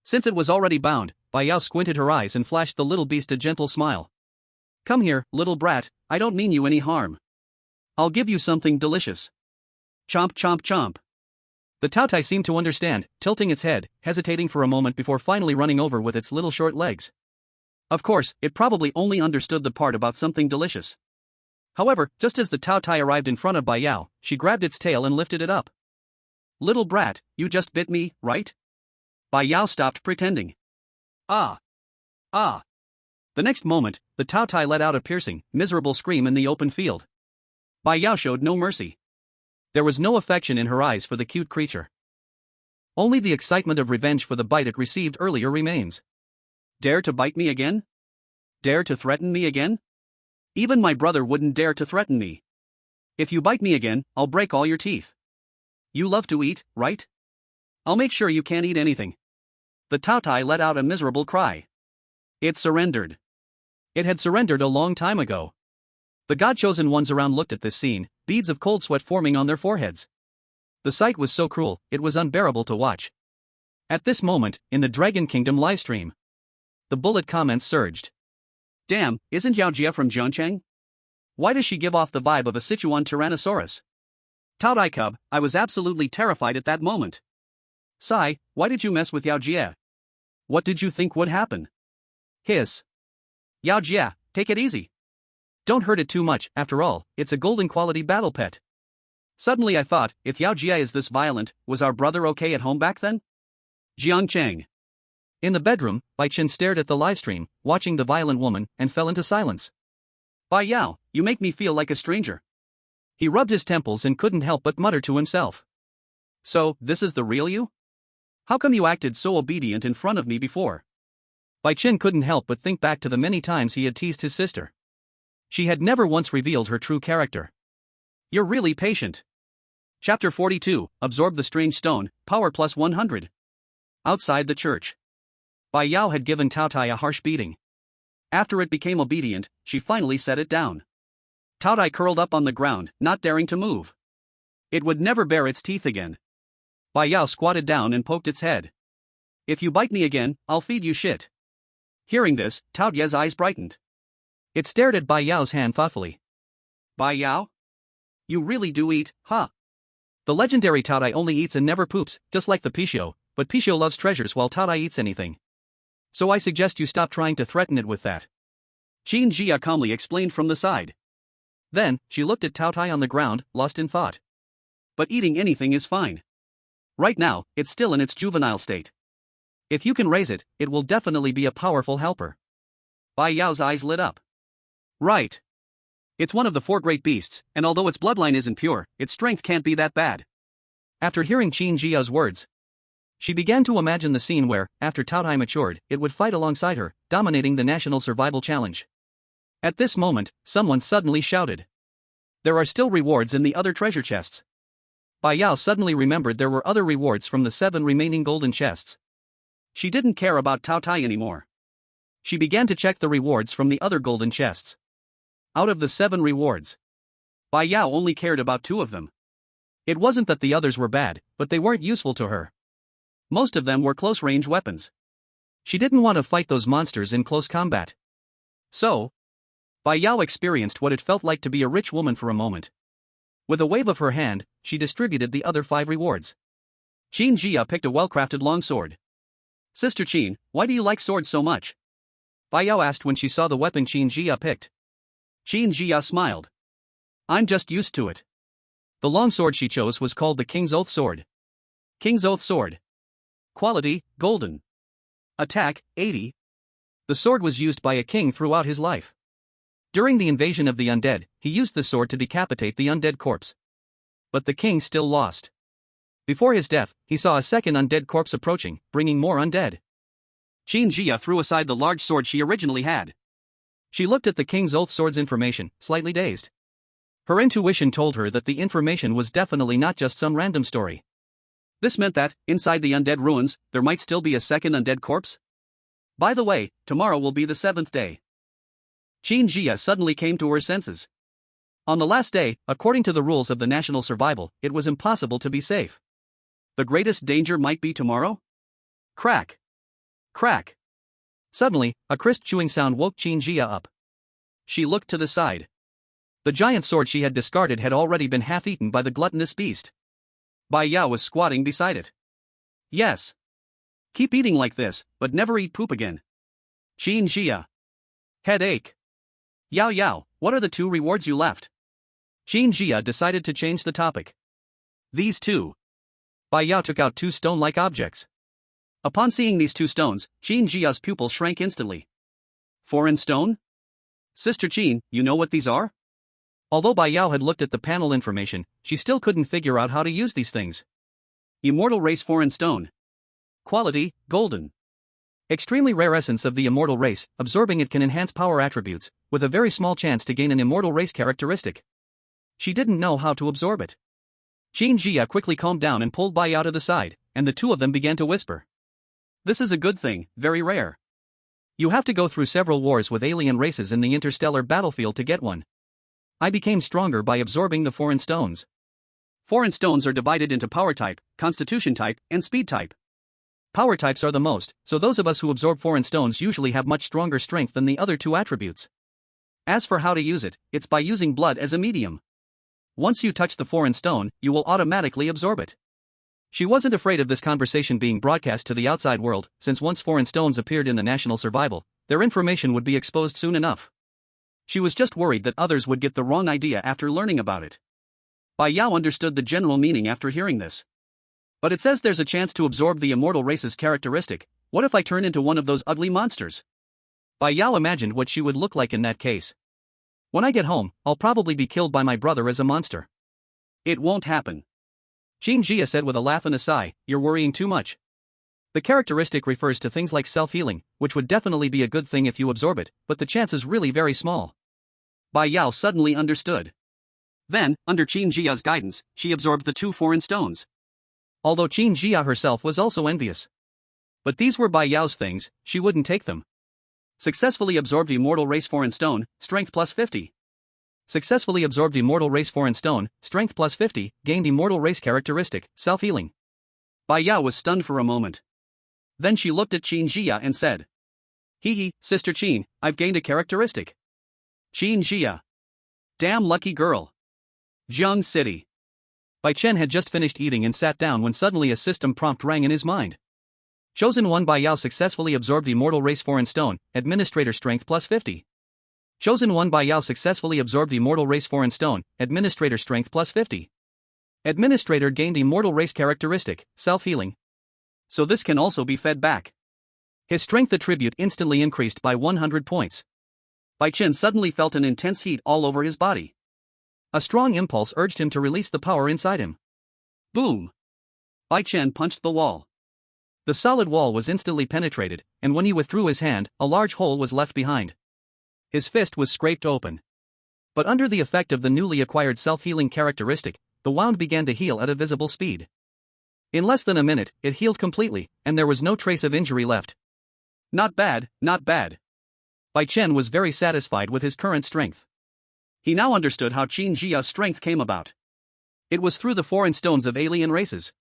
Since it was already bound, Bai Yao squinted her eyes and flashed the little beast a gentle smile. Come here, little brat, I don't mean you any harm. I'll give you something delicious. Chomp chomp chomp. The Taotie seemed to understand, tilting its head, hesitating for a moment before finally running over with its little short legs. Of course, it probably only understood the part about something delicious. However, just as the Taotie arrived in front of Bai Yao, she grabbed its tail and lifted it up. Little brat, you just bit me, right? Bai Yao stopped pretending. Ah. Ah. The next moment, the Taotie let out a piercing, miserable scream in the open field. Bai Yao showed no mercy. There was no affection in her eyes for the cute creature. Only the excitement of revenge for the bite it received earlier remains. Dare to bite me again? Dare to threaten me again? Even my brother wouldn't dare to threaten me. If you bite me again, I'll break all your teeth. You love to eat, right? I'll make sure you can't eat anything. The Taotie let out a miserable cry. It surrendered. It had surrendered a long time ago. The god-chosen ones around looked at this scene, beads of cold sweat forming on their foreheads. The sight was so cruel, it was unbearable to watch. At this moment, in the Dragon Kingdom livestream, the bullet comments surged. Damn, isn't Yao Jia from Zhongcheng? Why does she give off the vibe of a Sichuan Tyrannosaurus? Taotie cub, I was absolutely terrified at that moment. Sigh, why did you mess with Yao Jia? What did you think would happen? Hiss. Yao Jia, take it easy. Don't hurt it too much, after all, it's a golden quality battle pet. Suddenly I thought, if Yao Jia is this violent, was our brother okay at home back then? Jiangcheng. In the bedroom, Bai Chen stared at the livestream, watching the violent woman, and fell into silence. Bai Yao, you make me feel like a stranger. He rubbed his temples and couldn't help but mutter to himself. So, this is the real you? How come you acted so obedient in front of me before? Bai Chen couldn't help but think back to the many times he had teased his sister. She had never once revealed her true character. You're really patient. Chapter 42, Absorb the Strange Stone, Power plus 100. Outside the church. Bai Yao had given Taotie a harsh beating. After it became obedient, she finally set it down. Taotie curled up on the ground, not daring to move. It would never bare its teeth again. Bai Yao squatted down and poked its head. If you bite me again, I'll feed you shit. Hearing this, Taotie's eyes brightened. It stared at Bai Yao's hand thoughtfully. Bai Yao? You really do eat, huh? The legendary Taotie only eats and never poops, just like the Pixiu, but Pixiu loves treasures while Taotie eats anything. So I suggest you stop trying to threaten it with that. Qin Jia calmly explained from the side. Then, she looked at Taotie on the ground, lost in thought. But eating anything is fine. Right now, it's still in its juvenile state. If you can raise it, it will definitely be a powerful helper. Bai Yao's eyes lit up. Right. It's one of the 4 great beasts, and although its bloodline isn't pure, its strength can't be that bad. After hearing Qin Jia's words, she began to imagine the scene where, after Taotie matured, it would fight alongside her, dominating the national survival challenge. At this moment, someone suddenly shouted. There are still rewards in the other treasure chests. Bai Yao suddenly remembered there were other rewards from the 7 remaining golden chests. She didn't care about Taotie anymore. She began to check the rewards from the other golden chests. Out of the 7 rewards, Bai Yao only cared about 2 of them. It wasn't that the others were bad, but they weren't useful to her. Most of them were close-range weapons. She didn't want to fight those monsters in close combat. So, Bai Yao experienced what it felt like to be a rich woman for a moment. With a wave of her hand, she distributed the other 5 rewards. Qin Jia picked a well-crafted longsword. Sister Qin, why do you like swords so much? Bai Yao asked when she saw the weapon Qin Jia picked. Qin Jia smiled. I'm just used to it. The longsword she chose was called the King's Oath Sword. King's Oath Sword. Quality, golden. Attack, 80. The sword was used by a king throughout his life. During the invasion of the undead, he used the sword to decapitate the undead corpse. But the king still lost. Before his death, he saw a second undead corpse approaching, bringing more undead. Qin Jia threw aside the large sword she originally had. She looked at the King's Oath Sword's information, slightly dazed. Her intuition told her that the information was definitely not just some random story. This meant that, inside the undead ruins, there might still be a second undead corpse? By the way, tomorrow will be the 7th day. Qin Jia suddenly came to her senses. On the last day, according to the rules of the national survival, it was impossible to be safe. The greatest danger might be tomorrow? Crack. Crack. Suddenly, a crisp chewing sound woke Qin Jia up. She looked to the side. The giant sword she had discarded had already been half-eaten by the gluttonous beast. Bai Yao was squatting beside it. Yes. Keep eating like this, but never eat poop again. Qin Jia. Headache. Yao Yao, what are the 2 rewards you left? Qin Jia decided to change the topic. These 2. Bai Yao took out 2 stone-like objects. Upon seeing these 2 stones, Qin Jia's pupil shrank instantly. Foreign stone? Sister Qin, you know what these are? Although Bai Yao had looked at the panel information, she still couldn't figure out how to use these things. Immortal race foreign stone. Quality, golden. Extremely rare essence of the immortal race, absorbing it can enhance power attributes, with a very small chance to gain an immortal race characteristic. She didn't know how to absorb it. Qin Jia quickly calmed down and pulled Bai Yao to the side, and the 2 of them began to whisper. This is a good thing, very rare. You have to go through several wars with alien races in the interstellar battlefield to get one. I became stronger by absorbing the foreign stones. Foreign stones are divided into power type, constitution type, and speed type. Power types are the most, so those of us who absorb foreign stones usually have much stronger strength than the other two attributes. As for how to use it, it's by using blood as a medium. Once you touch the foreign stone, you will automatically absorb it. She wasn't afraid of this conversation being broadcast to the outside world, since once foreign stones appeared in the national survival, their information would be exposed soon enough. She was just worried that others would get the wrong idea after learning about it. Bai Yao understood the general meaning after hearing this. But it says there's a chance to absorb the immortal race's characteristic. What if I turn into one of those ugly monsters? Bai Yao imagined what she would look like in that case. When I get home, I'll probably be killed by my brother as a monster. It won't happen. Qin Jia said with a laugh and a sigh, you're worrying too much. The characteristic refers to things like self-healing, which would definitely be a good thing if you absorb it, but the chance is really very small. Bai Yao suddenly understood. Then, under Qin Jia's guidance, she absorbed the 2 foreign stones. Although Qin Jia herself was also envious. But these were Bai Yao's things, she wouldn't take them. Successfully absorbed immortal race foreign stone, strength plus 50. Successfully absorbed immortal race foreign stone, strength plus 50, gained immortal race characteristic, self-healing. Bai Yao was stunned for a moment. Then she looked at Qin Jia and said, Hee, Sister Qin, I've gained a characteristic. Qin Jia. Damn lucky girl. Jiang City. Bai Chen had just finished eating and sat down when suddenly a system prompt rang in his mind. Chosen 1 Bai Yao successfully absorbed immortal race foreign stone, administrator strength plus 50. Chosen 1 Bai Yao successfully absorbed immortal race foreign stone, administrator strength plus 50. Administrator gained immortal race characteristic, self-healing. So this can also be fed back. His strength attribute instantly increased by 100 points. Bai Chen suddenly felt an intense heat all over his body. A strong impulse urged him to release the power inside him. Boom! Bai Chen punched the wall. The solid wall was instantly penetrated, and when he withdrew his hand, a large hole was left behind. His fist was scraped open. But under the effect of the newly acquired self-healing characteristic, the wound began to heal at a visible speed. In less than a minute, it healed completely, and there was no trace of injury left. Not bad, not bad. Bai Chen was very satisfied with his current strength. He now understood how Qin Jia's strength came about. It was through the foreign stones of alien races.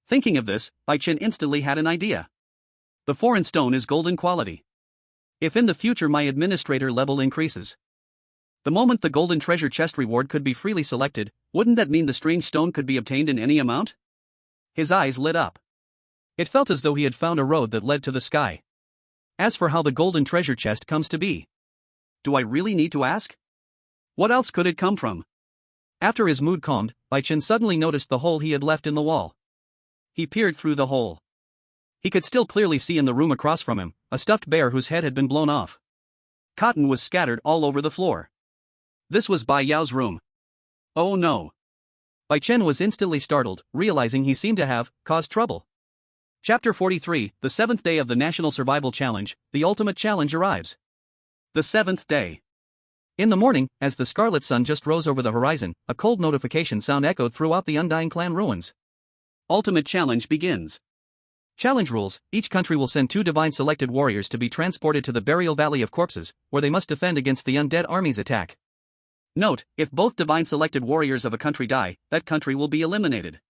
Thinking of this, Bai Chen instantly had an idea. The foreign stone is golden quality. If in the future my administrator level increases, the moment the golden treasure chest reward could be freely selected, wouldn't that mean the strange stone could be obtained in any amount? His eyes lit up. It felt as though he had found a road that led to the sky. As for how the golden treasure chest comes to be, do I really need to ask? What else could it come from? After his mood calmed, Bai Chen suddenly noticed the hole he had left in the wall. He peered through the hole. He could still clearly see in the room across from him, a stuffed bear whose head had been blown off. Cotton was scattered all over the floor. This was Bai Yao's room. Oh no. Bai Chen was instantly startled, realizing he seemed to have caused trouble. Chapter 43, the 7th day of the National Survival Challenge, the ultimate challenge arrives. The 7th day. In the morning, as the scarlet sun just rose over the horizon, a cold notification sound echoed throughout the Undying Clan ruins. Ultimate challenge begins. Challenge rules: each country will send 2 divine selected warriors to be transported to the burial valley of corpses, where they must defend against the undead army's attack. Note, if both divine selected warriors of a country die, that country will be eliminated.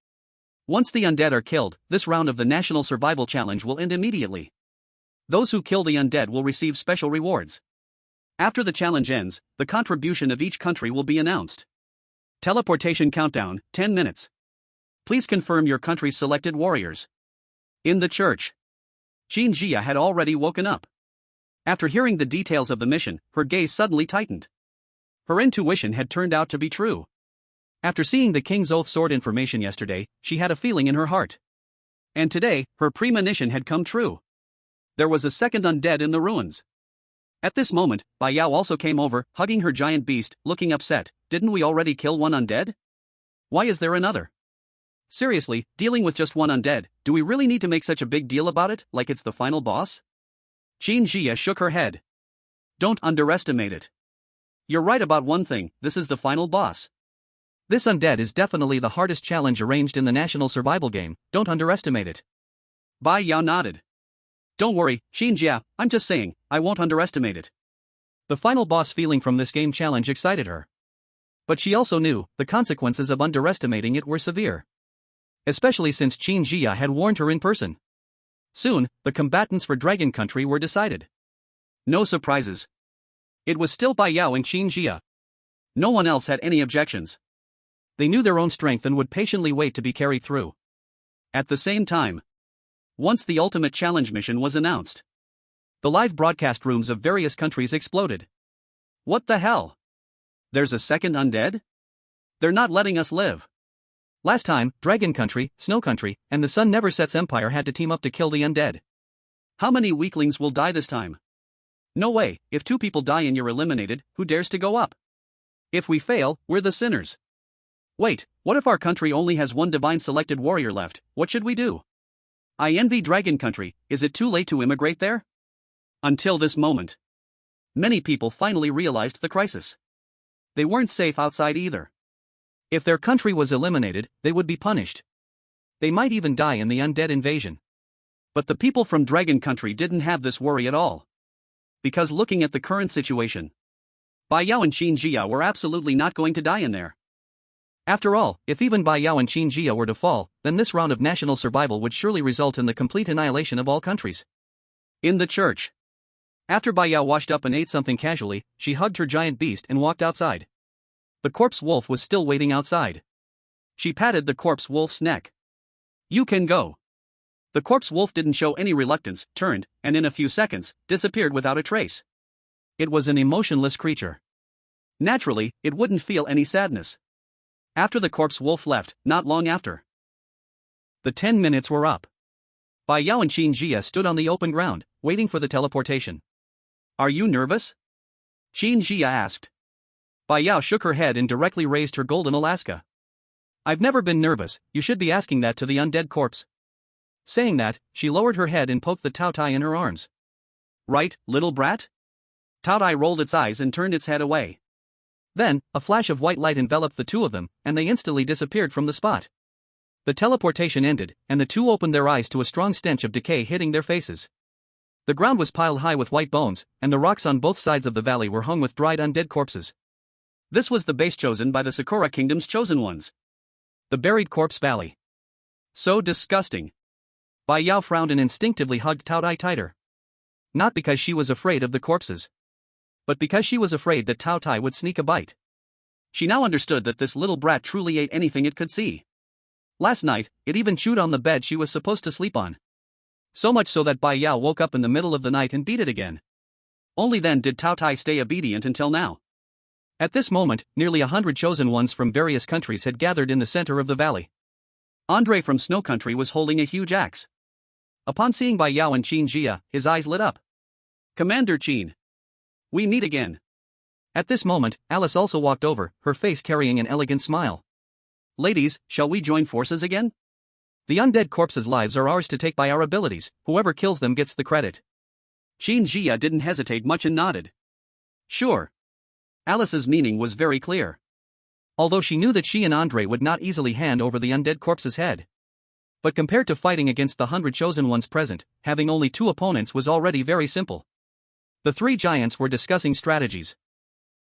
Once the undead are killed, this round of the National Survival Challenge will end immediately. Those who kill the undead will receive special rewards. After the challenge ends, the contribution of each country will be announced. Teleportation countdown, 10 minutes. Please confirm your country's selected warriors. In the church. Qin Jia had already woken up. After hearing the details of the mission, her gaze suddenly tightened. Her intuition had turned out to be true. After seeing the King's Oath sword information yesterday, she had a feeling in her heart. And today, her premonition had come true. There was a second undead in the ruins. At this moment, Bai Yao also came over, hugging her giant beast, looking upset. Didn't we already kill one undead? Why is there another? Seriously, dealing with just one undead, do we really need to make such a big deal about it, like it's the final boss? Qin Jia shook her head. Don't underestimate it. You're right about one thing, this is the final boss. This undead is definitely the hardest challenge arranged in the national survival game, don't underestimate it. Bai Yao nodded. Don't worry, Qin Jia, I'm just saying, I won't underestimate it. The final boss feeling from this game challenge excited her. But she also knew the consequences of underestimating it were severe. Especially since Qin Jia had warned her in person. Soon, the combatants for Dragon Country were decided. No surprises. It was still Bai Yao and Qin Jia. No one else had any objections. They knew their own strength and would patiently wait to be carried through. At the same time, once the ultimate challenge mission was announced, the live broadcast rooms of various countries exploded. What the hell? There's a second undead? They're not letting us live. Last time, Dragon Country, Snow Country, and the Sun Never Sets Empire had to team up to kill the undead. How many weaklings will die this time? No way, if 2 people die and you're eliminated, who dares to go up? If we fail, we're the sinners. Wait, what if our country only has 1 divine selected warrior left? What should we do? I envy Dragon Country. Is it too late to immigrate there? Until this moment, many people finally realized the crisis. They weren't safe outside either. If their country was eliminated, they would be punished. They might even die in the undead invasion. But the people from Dragon Country didn't have this worry at all. Because looking at the current situation, Bai Yao and Qin Jia were absolutely not going to die in there. After all, if even Bai Yao and Qin Jia were to fall, then this round of national survival would surely result in the complete annihilation of all countries. In the church. After Bai Yao washed up and ate something casually, she hugged her giant beast and walked outside. The corpse wolf was still waiting outside. She patted the corpse wolf's neck. You can go. The corpse wolf didn't show any reluctance, turned, and in a few seconds, disappeared without a trace. It was an emotionless creature. Naturally, it wouldn't feel any sadness. After the corpse wolf left, not long after. The 10 minutes were up. Bai Yao and Qin Jia stood on the open ground, waiting for the teleportation. Are you nervous? Qin Jia asked. Bai Yao shook her head and directly raised her golden Alaska. I've never been nervous, you should be asking that to the undead corpse. Saying that, she lowered her head and poked the Taotie in her arms. Right, little brat? Taotie rolled its eyes and turned its head away. Then, a flash of white light enveloped the 2 of them, and they instantly disappeared from the spot. The teleportation ended, and the 2 opened their eyes to a strong stench of decay hitting their faces. The ground was piled high with white bones, and the rocks on both sides of the valley were hung with dried undead corpses. This was the base chosen by the Sakura Kingdom's chosen ones. The buried corpse valley. So disgusting. Bai Yao frowned and instinctively hugged Taotie tighter. Not because she was afraid of the corpses, but because she was afraid that Taotie would sneak a bite. She now understood that this little brat truly ate anything it could see. Last night, it even chewed on the bed she was supposed to sleep on. So much so that Bai Yao woke up in the middle of the night and beat it again. Only then did Taotie stay obedient until now. At this moment, nearly 100 chosen ones from various countries had gathered in the center of the valley. Andre from Snow Country was holding a huge axe. Upon seeing Bai Yao and Qin Jia, his eyes lit up. Commander Qin. We meet again. At this moment, Alice also walked over, her face carrying an elegant smile. Ladies, shall we join forces again? The undead corpses' lives are ours to take by our abilities, whoever kills them gets the credit. Qin Jia didn't hesitate much and nodded. Sure. Alice's meaning was very clear. Although she knew that she and Andre would not easily hand over the undead corpse's head. But compared to fighting against the 100 chosen ones present, having only 2 opponents was already very simple. The 3 giants were discussing strategies.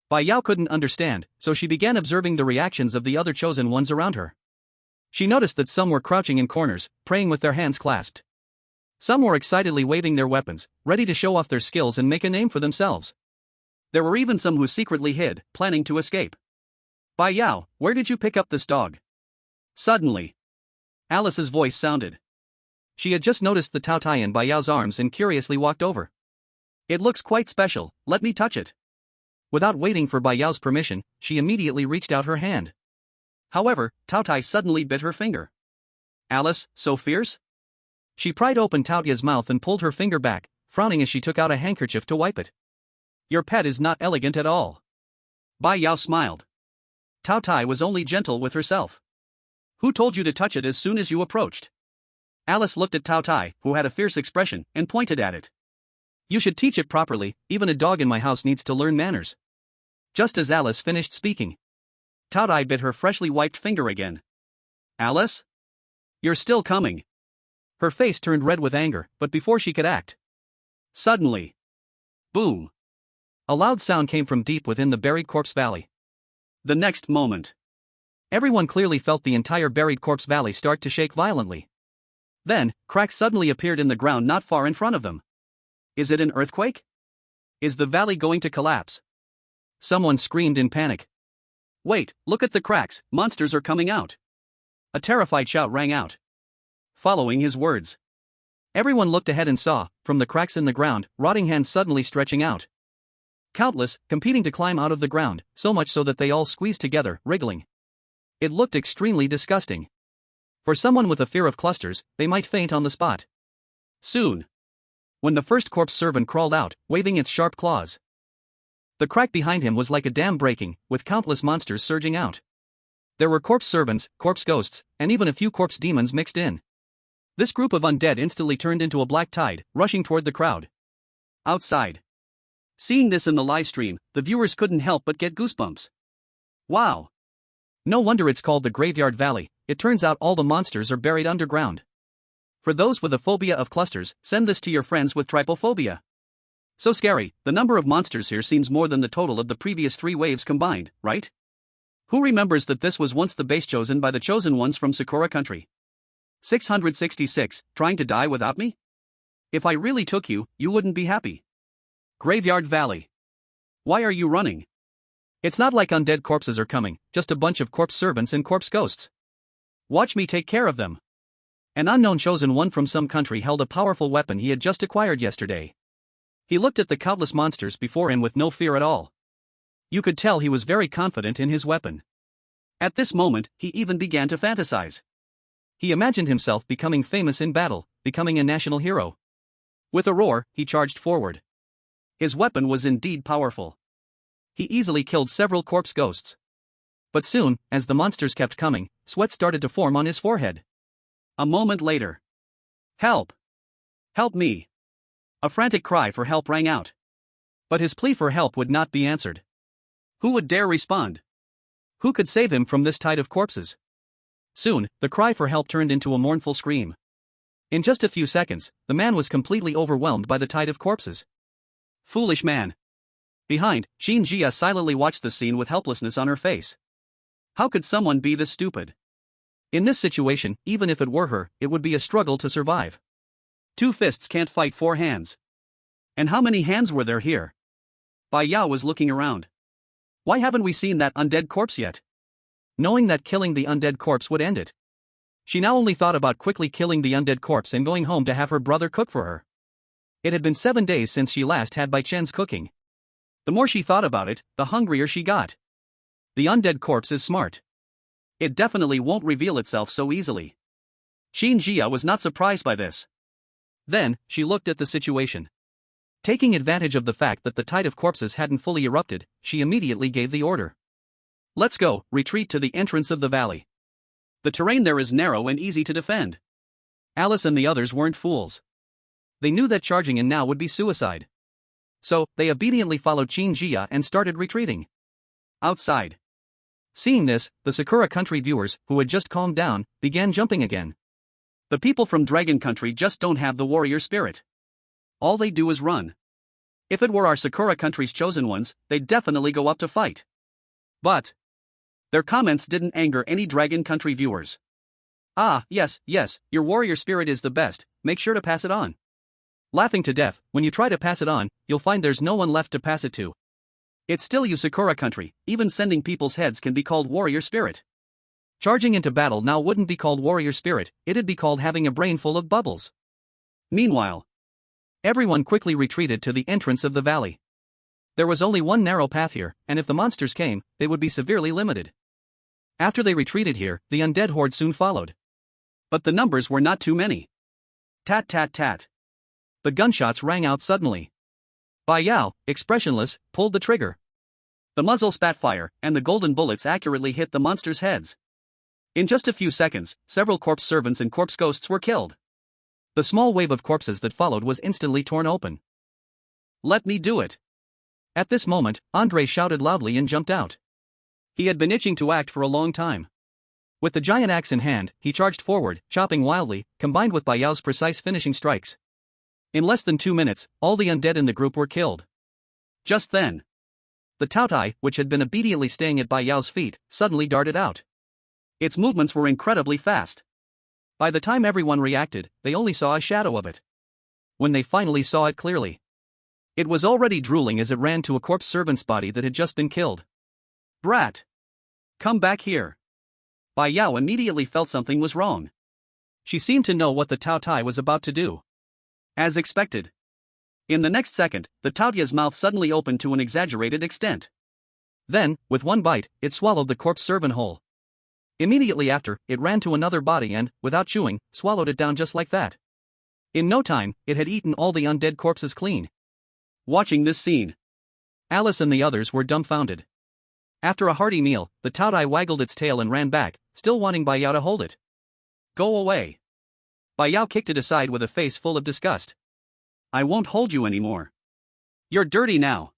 Bai Yao couldn't understand, so she began observing the reactions of the other chosen ones around her. She noticed that some were crouching in corners, praying with their hands clasped. Some were excitedly waving their weapons, ready to show off their skills and make a name for themselves. There were even some who secretly hid, planning to escape. Bai Yao, where did you pick up this dog? Suddenly, Alice's voice sounded. She had just noticed the Taotie in Bai Yao's arms and curiously walked over. It looks quite special, let me touch it. Without waiting for Bai Yao's permission, she immediately reached out her hand. However, Taotie suddenly bit her finger. Alice, so fierce? She pried open Taotie's mouth and pulled her finger back, frowning as she took out a handkerchief to wipe it. Your pet is not elegant at all. Bai Yao smiled. Taotie was only gentle with herself. Who told you to touch it as soon as you approached? Alice looked at Taotie, who had a fierce expression, and pointed at it. You should teach it properly, even a dog in my house needs to learn manners. Just as Alice finished speaking, Taotie bit her freshly wiped finger again. Alice? You're still coming. Her face turned red with anger, but before she could act. Suddenly. Boom. A loud sound came from deep within the buried corpse valley. The next moment, Everyone clearly felt the entire buried corpse valley start to shake violently. Then, cracks suddenly appeared in the ground not far in front of them. is it an earthquake? Is the valley going to collapse? Someone screamed in panic. Wait, look at the cracks, monsters are coming out. A terrified shout rang out, following his words. Everyone looked ahead and saw, from the cracks in the ground, rotting hands suddenly stretching out. Countless, competing to climb out of the ground, so much so that they all squeezed together, wriggling. It looked extremely disgusting. For someone with a fear of clusters, they might faint on the spot. Soon, when the first corpse servant crawled out, waving its sharp claws, the crack behind him was like a dam breaking, with countless monsters surging out. There were corpse servants, corpse ghosts, and even a few corpse demons mixed in. This group of undead instantly turned into a black tide, rushing toward the crowd. Outside, seeing this in the live stream, the viewers couldn't help but get goosebumps. Wow! No wonder it's called the Graveyard Valley. It turns out all the monsters are buried underground. For those with a phobia of clusters, send this to your friends with trypophobia. So scary, the number of monsters here seems more than the total of the previous 3 waves combined, right? Who remembers that this was once the base chosen by the chosen ones from Sakura country? 666, trying to die without me? If I really took you, you wouldn't be happy. Graveyard Valley. Why are you running? It's not like undead corpses are coming, just a bunch of corpse servants and corpse ghosts. Watch me take care of them. An unknown chosen one from some country held a powerful weapon he had just acquired yesterday. He looked at the countless monsters before him with no fear at all. You could tell he was very confident in his weapon. At this moment, he even began to fantasize. He imagined himself becoming famous in battle, becoming a national hero. With a roar, he charged forward. His weapon was indeed powerful. He easily killed several corpse ghosts. But soon, as the monsters kept coming, sweat started to form on his forehead. A moment later. Help! Help me! A frantic cry for help rang out. But his plea for help would not be answered. Who would dare respond? Who could save him from this tide of corpses? Soon, the cry for help turned into a mournful scream. In just a few seconds, the man was completely overwhelmed by the tide of corpses. Foolish man. Behind, Xuanyuan silently watched the scene with helplessness on her face. How could someone be this stupid? In this situation, even if it were her, it would be a struggle to survive. 2 fists can't fight 4 hands. And how many hands were there here? Bai Yao was looking around. Why haven't we seen that undead corpse yet? Knowing that killing the undead corpse would end it, she now only thought about quickly killing the undead corpse and going home to have her brother cook for her. It had been 7 days since she last had Bai Chen's cooking. The more she thought about it, the hungrier she got. The undead corpse is smart. It definitely won't reveal itself so easily. Xuanyuan was not surprised by this. Then, she looked at the situation. Taking advantage of the fact that the tide of corpses hadn't fully erupted, she immediately gave the order. Let's go, retreat to the entrance of the valley. The terrain there is narrow and easy to defend. Alice and the others weren't fools. They knew that charging in now would be suicide. So, they obediently followed Xuanyuan and started retreating. Outside. Seeing this, the Sakura country viewers, who had just calmed down, began jumping again. The people from Dragon Country just don't have the warrior spirit. All they do is run. If it were our Sakura country's chosen ones, they'd definitely go up to fight. But their comments didn't anger any Dragon Country viewers. Ah, yes, your warrior spirit is the best, make sure to pass it on. Laughing to death, when you try to pass it on, you'll find there's no one left to pass it to. It's still you Sakura country, even sending people's heads can be called warrior spirit. Charging into battle now wouldn't be called warrior spirit, it'd be called having a brain full of bubbles. Meanwhile, everyone quickly retreated to the entrance of the valley. There was only one narrow path here, and if the monsters came, they would be severely limited. After they retreated here, the undead horde soon followed. But the numbers were not too many. Tat tat tat. The gunshots rang out suddenly. Bai Yao, expressionless, pulled the trigger. The muzzle spat fire, and the golden bullets accurately hit the monsters' heads. In just a few seconds, several corpse servants and corpse ghosts were killed. The small wave of corpses that followed was instantly torn open. Let me do it. At this moment, Andre shouted loudly and jumped out. He had been itching to act for a long time. With the giant axe in hand, he charged forward, chopping wildly, combined with Bai Yao's precise finishing strikes. In less than 2 minutes, all the undead in the group were killed. Just then, The Taotie, which had been obediently staying at Bai Yao's feet, suddenly darted out. Its movements were incredibly fast. By the time everyone reacted, they only saw a shadow of it. When they finally saw it clearly, it was already drooling as it ran to a corpse servant's body that had just been killed. Brat! Come back here. Bai Yao immediately felt something was wrong. She seemed to know what the Taotie was about to do. As expected. In the next second, the Taotie's mouth suddenly opened to an exaggerated extent. Then, with one bite, it swallowed the corpse servant whole. Immediately after, it ran to another body and, without chewing, swallowed it down just like that. In no time, it had eaten all the undead corpses clean. Watching this scene, Alice and the others were dumbfounded. After a hearty meal, the Taotie waggled its tail and ran back, still wanting Bai Yao to hold it. Go away. Bai Yao kicked it aside with a face full of disgust. I won't hold you anymore. You're dirty now.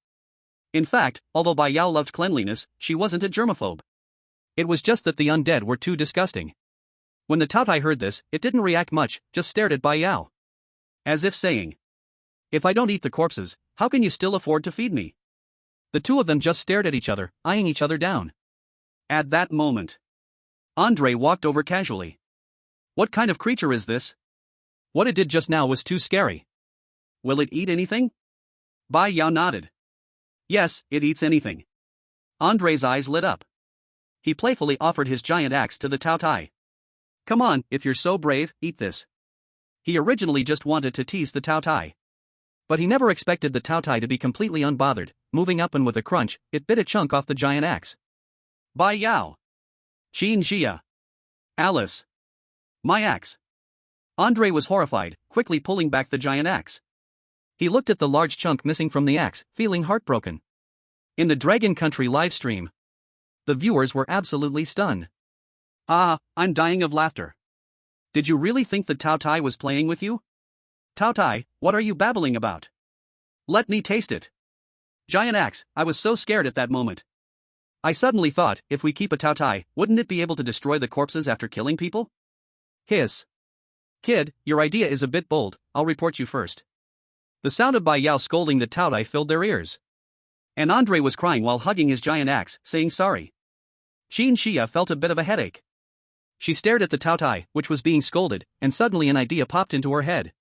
In fact, although Bai Yao loved cleanliness, she wasn't a germaphobe. It was just that the undead were too disgusting. When the Taotie heard this, it didn't react much, just stared at Bai Yao. As if saying, if I don't eat the corpses, how can you still afford to feed me? The two of them just stared at each other, eyeing each other down. At that moment, Andre walked over casually. What kind of creature is this? What it did just now was too scary. Will it eat anything? Bai Yao nodded. Yes, it eats anything. Andre's eyes lit up. He playfully offered his giant axe to the Taotie. Come on, if you're so brave, eat this. He originally just wanted to tease the Taotie. But he never expected the Taotie to be completely unbothered. Moving up and with a crunch, it bit a chunk off the giant axe. Bai Yao. Xin Jia. Alice. My axe. Andre was horrified, quickly pulling back the giant axe. He looked at the large chunk missing from the axe, feeling heartbroken. In the Dragon Country livestream, the viewers were absolutely stunned. I'm dying of laughter. Did you really think the Taotie was playing with you? Taotie, what are you babbling about? Let me taste it. Giant axe, I was so scared at that moment. I suddenly thought, if we keep a Taotie, wouldn't it be able to destroy the corpses after killing people? Hiss. Kid, your idea is a bit bold, I'll report you first. The sound of Bai Yao scolding the Taotie filled their ears. And Andre was crying while hugging his giant axe, saying sorry. Xin Jia felt a bit of a headache. She stared at the Taotie, which was being scolded, and suddenly an idea popped into her head.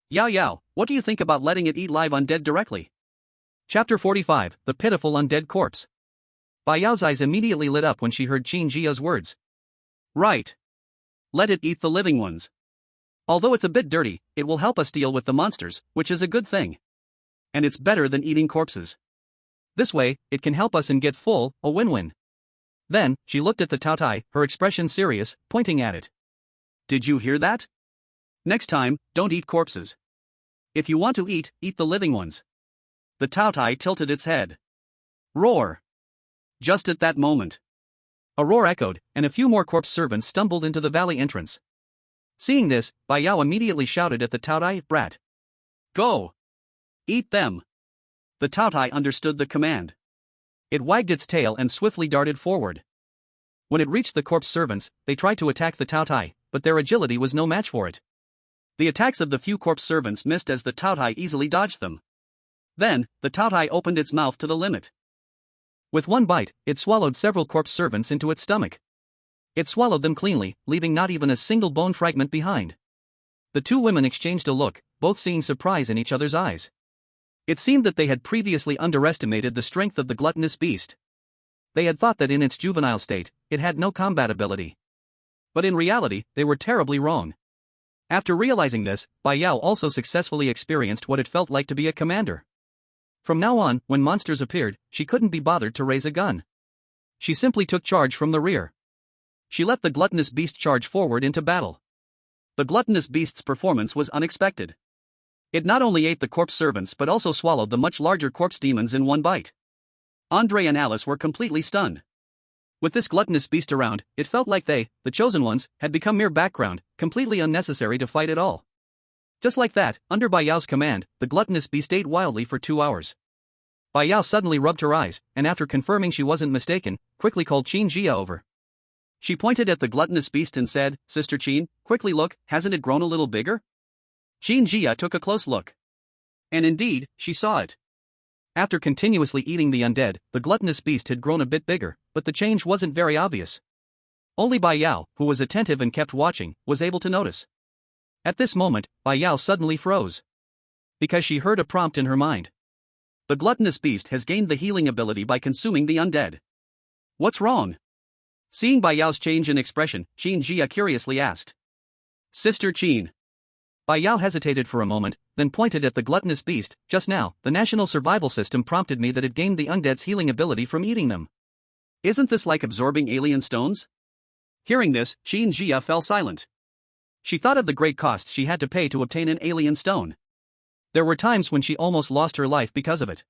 Yao Yao, what do you think about letting it eat live undead directly? Chapter 45, The Pitiful Undead Corpse. Bai Yao's eyes immediately lit up when she heard Xin Jia's words. Right. Let it eat the living ones. Although it's a bit dirty, it will help us deal with the monsters, which is a good thing. And it's better than eating corpses. This way, it can help us and get full, a win-win. Then, she looked at the Taotie, her expression serious, pointing at it. Did you hear that? Next time, don't eat corpses. If you want to eat the living ones. The Taotie tilted its head. Roar. Just at that moment, a roar echoed, and a few more corpse servants stumbled into the valley entrance. Seeing this, Bai Yao immediately shouted at the Taotie, Brat. Go! Eat them! The Taotie understood the command. It wagged its tail and swiftly darted forward. When it reached the corpse servants, they tried to attack the Taotie, but their agility was no match for it. The attacks of the few corpse servants missed as the Taotie easily dodged them. Then, the Taotie opened its mouth to the limit. With one bite, it swallowed several corpse servants into its stomach. It swallowed them cleanly, leaving not even a single bone fragment behind. The two women exchanged a look, both seeing surprise in each other's eyes. It seemed that they had previously underestimated the strength of the gluttonous beast. They had thought that in its juvenile state, it had no combat ability. But in reality, they were terribly wrong. After realizing this, Bai Yao also successfully experienced what it felt like to be a commander. From now on, when monsters appeared, she couldn't be bothered to raise a gun. She simply took charge from the rear. She let the gluttonous beast charge forward into battle. The gluttonous beast's performance was unexpected. It not only ate the corpse servants but also swallowed the much larger corpse demons in one bite. Andre and Alice were completely stunned. With this gluttonous beast around, it felt like they, the chosen ones, had become mere background, completely unnecessary to fight at all. Just like that, under Bai Yao's command, the gluttonous beast ate wildly for 2 hours. Bai Yao suddenly rubbed her eyes, and after confirming she wasn't mistaken, quickly called Xin Jia over. She pointed at the gluttonous beast and said, Sister Qin, quickly look, hasn't it grown a little bigger? Xin Jia took a close look. And indeed, she saw it. After continuously eating the undead, the gluttonous beast had grown a bit bigger, but the change wasn't very obvious. Only Bai Yao, who was attentive and kept watching, was able to notice. At this moment, Bai Yao suddenly froze. Because she heard a prompt in her mind. The gluttonous beast has gained the healing ability by consuming the undead. What's wrong? Seeing Bai Yao's change in expression, Qin Jia curiously asked. Sister Qin. Bai Yao hesitated for a moment, then pointed at the gluttonous beast. Just now, the national survival system prompted me that it gained the undead's healing ability from eating them. Isn't this like absorbing alien stones? Hearing this, Qin Jia fell silent. She thought of the great costs she had to pay to obtain an alien stone. There were times when she almost lost her life because of it.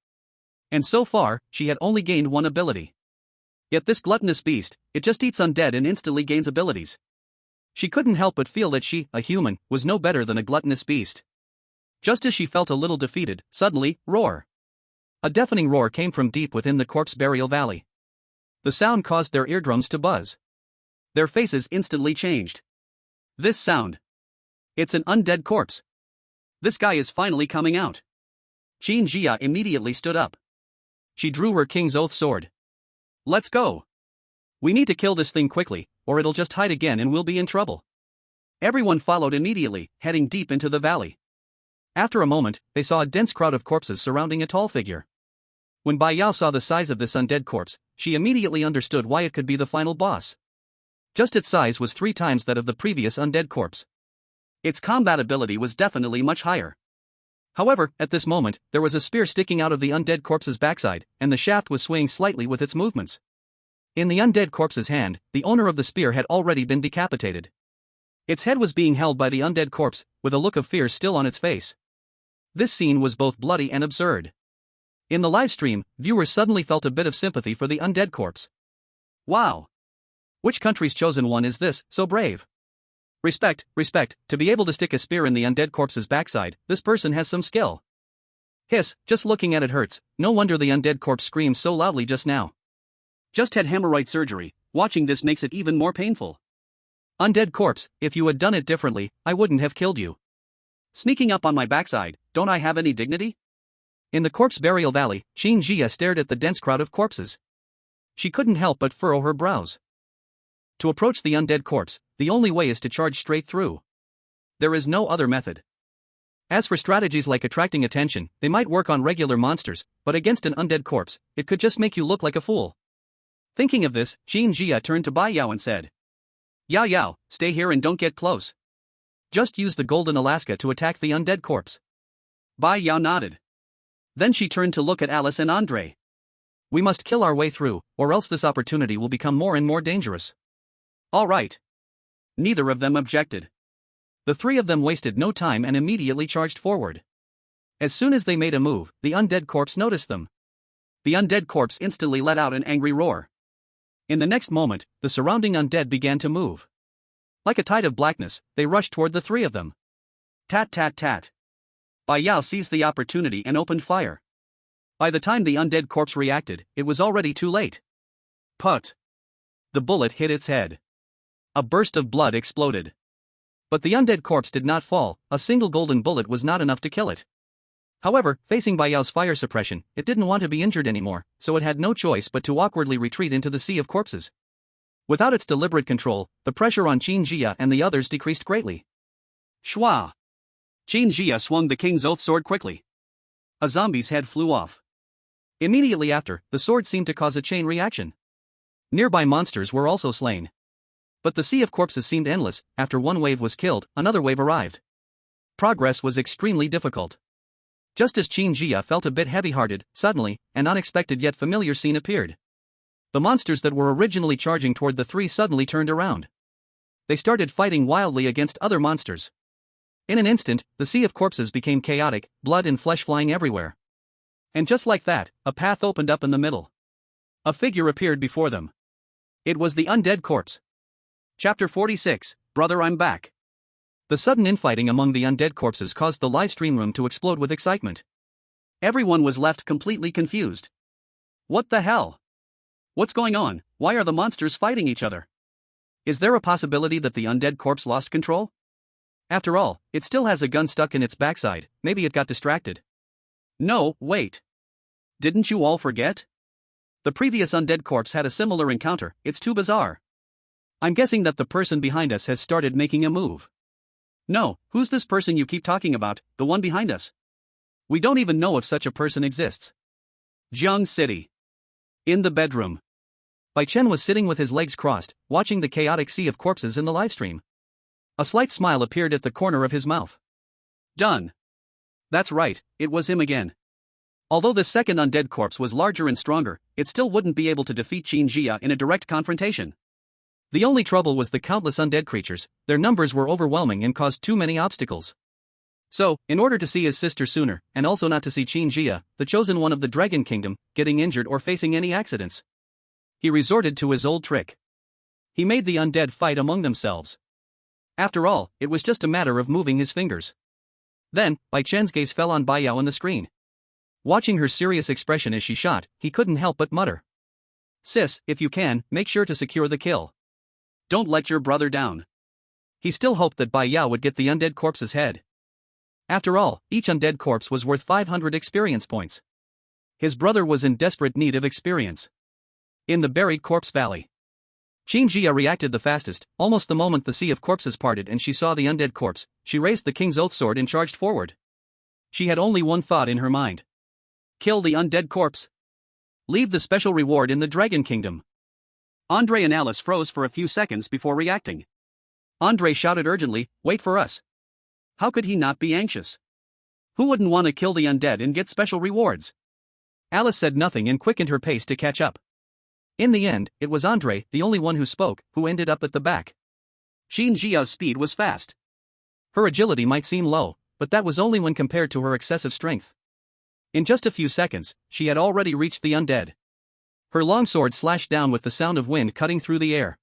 And so far, she had only gained one ability. Yet this gluttonous beast, it just eats undead and instantly gains abilities. She couldn't help but feel that she, a human, was no better than a gluttonous beast. Just as she felt a little defeated, suddenly, roar. A deafening roar came from deep within the corpse burial valley. The sound caused their eardrums to buzz. Their faces instantly changed. This sound. It's an undead corpse. This guy is finally coming out. Qin Jia immediately stood up. She drew her King's Oath sword. Let's go. We need to kill this thing quickly, or it'll just hide again and we'll be in trouble. Everyone followed immediately, heading deep into the valley. After a moment, they saw a dense crowd of corpses surrounding a tall figure. When Bai Yao saw the size of this undead corpse, she immediately understood why it could be the final boss. Just its size was 3 times that of the previous undead corpse. Its combat ability was definitely much higher. However, at this moment, there was a spear sticking out of the undead corpse's backside, and the shaft was swaying slightly with its movements. In the undead corpse's hand, the owner of the spear had already been decapitated. Its head was being held by the undead corpse, with a look of fear still on its face. This scene was both bloody and absurd. In the live stream, viewers suddenly felt a bit of sympathy for the undead corpse. Wow! Which country's chosen one is this, so brave? Respect, to be able to stick a spear in the undead corpse's backside, this person has some skill. Hiss, just looking at it hurts, no wonder the undead corpse screamed so loudly just now. Just had hemorrhoid surgery, watching this makes it even more painful. Undead corpse, if you had done it differently, I wouldn't have killed you. Sneaking up on my backside, don't I have any dignity? In the corpse burial valley, Qin Jia stared at the dense crowd of corpses. She couldn't help but furrow her brows. To approach the undead corpse, the only way is to charge straight through. There is no other method. As for strategies like attracting attention, they might work on regular monsters, but against an undead corpse, it could just make you look like a fool. Thinking of this, Qin Jia turned to Bai Yao and said, Yao Yao, stay here and don't get close. Just use the golden Alaska to attack the undead corpse. Bai Yao nodded. Then she turned to look at Alice and Andre. We must kill our way through, or else this opportunity will become more and more dangerous. All right. Neither of them objected. The 3 of them wasted no time and immediately charged forward. As soon as they made a move, the undead corpse noticed them. The undead corpse instantly let out an angry roar. In the next moment, the surrounding undead began to move. Like a tide of blackness, they rushed toward the 3 of them. Tat tat tat. Bai Yao seized the opportunity and opened fire. By the time the undead corpse reacted, it was already too late. Put. The bullet hit its head. A burst of blood exploded. But the undead corpse did not fall, a single golden bullet was not enough to kill it. However, facing Bai Yao's fire suppression, it didn't want to be injured anymore, so it had no choice but to awkwardly retreat into the sea of corpses. Without its deliberate control, the pressure on Qin Jia and the others decreased greatly. Shwa! Qin Jia swung the King's Oath sword quickly. A zombie's head flew off. Immediately after, the sword seemed to cause a chain reaction. Nearby monsters were also slain. But the sea of corpses seemed endless. After one wave was killed, another wave arrived. Progress was extremely difficult. Just as Qin Jia felt a bit heavy-hearted, suddenly, an unexpected yet familiar scene appeared. The monsters that were originally charging toward the 3 suddenly turned around. They started fighting wildly against other monsters. In an instant, the sea of corpses became chaotic, blood and flesh flying everywhere. And just like that, a path opened up in the middle. A figure appeared before them. It was the undead corpse. Chapter 46, Brother, I'm back. The sudden infighting among the undead corpses caused the live stream room to explode with excitement. Everyone was left completely confused. What the hell? What's going on? Why are the monsters fighting each other? Is there a possibility that the undead corpse lost control? After all, it still has a gun stuck in its backside, maybe it got distracted. No, wait. Didn't you all forget? The previous undead corpse had a similar encounter. It's too bizarre. I'm guessing that the person behind us has started making a move. No, who's this person you keep talking about, the one behind us? We don't even know if such a person exists. Jiang City. In the bedroom. Bai Chen was sitting with his legs crossed, watching the chaotic sea of corpses in the livestream. A slight smile appeared at the corner of his mouth. Done. That's right, it was him again. Although the second undead corpse was larger and stronger, it still wouldn't be able to defeat Qin Jia in a direct confrontation. The only trouble was the countless undead creatures. Their numbers were overwhelming and caused too many obstacles. So, in order to see his sister sooner, and also not to see Qin Jia, the chosen one of the Dragon Kingdom, getting injured or facing any accidents, he resorted to his old trick. He made the undead fight among themselves. After all, it was just a matter of moving his fingers. Then, Bai Chen's gaze fell on Bai Yao on the screen. Watching her serious expression as she shot, he couldn't help but mutter. Sis, if you can, make sure to secure the kill. Don't let your brother down. He still hoped that Bai Yao would get the undead corpse's head. After all, each undead corpse was worth 500 experience points. His brother was in desperate need of experience. In the buried corpse valley, Qin Jia reacted the fastest. Almost the moment the sea of corpses parted and she saw the undead corpse, she raised the king's oath sword and charged forward. She had only one thought in her mind. Kill the undead corpse. Leave the special reward in the Dragon Kingdom. Andre and Alice froze for a few seconds before reacting. Andre shouted urgently, wait for us. How could he not be anxious? Who wouldn't want to kill the undead and get special rewards? Alice said nothing and quickened her pace to catch up. In the end, it was Andre, the only one who spoke, who ended up at the back. Qin Jia's speed was fast. Her agility might seem low, but that was only when compared to her excessive strength. In just a few seconds, she had already reached the undead. Her longsword slashed down with the sound of wind cutting through the air.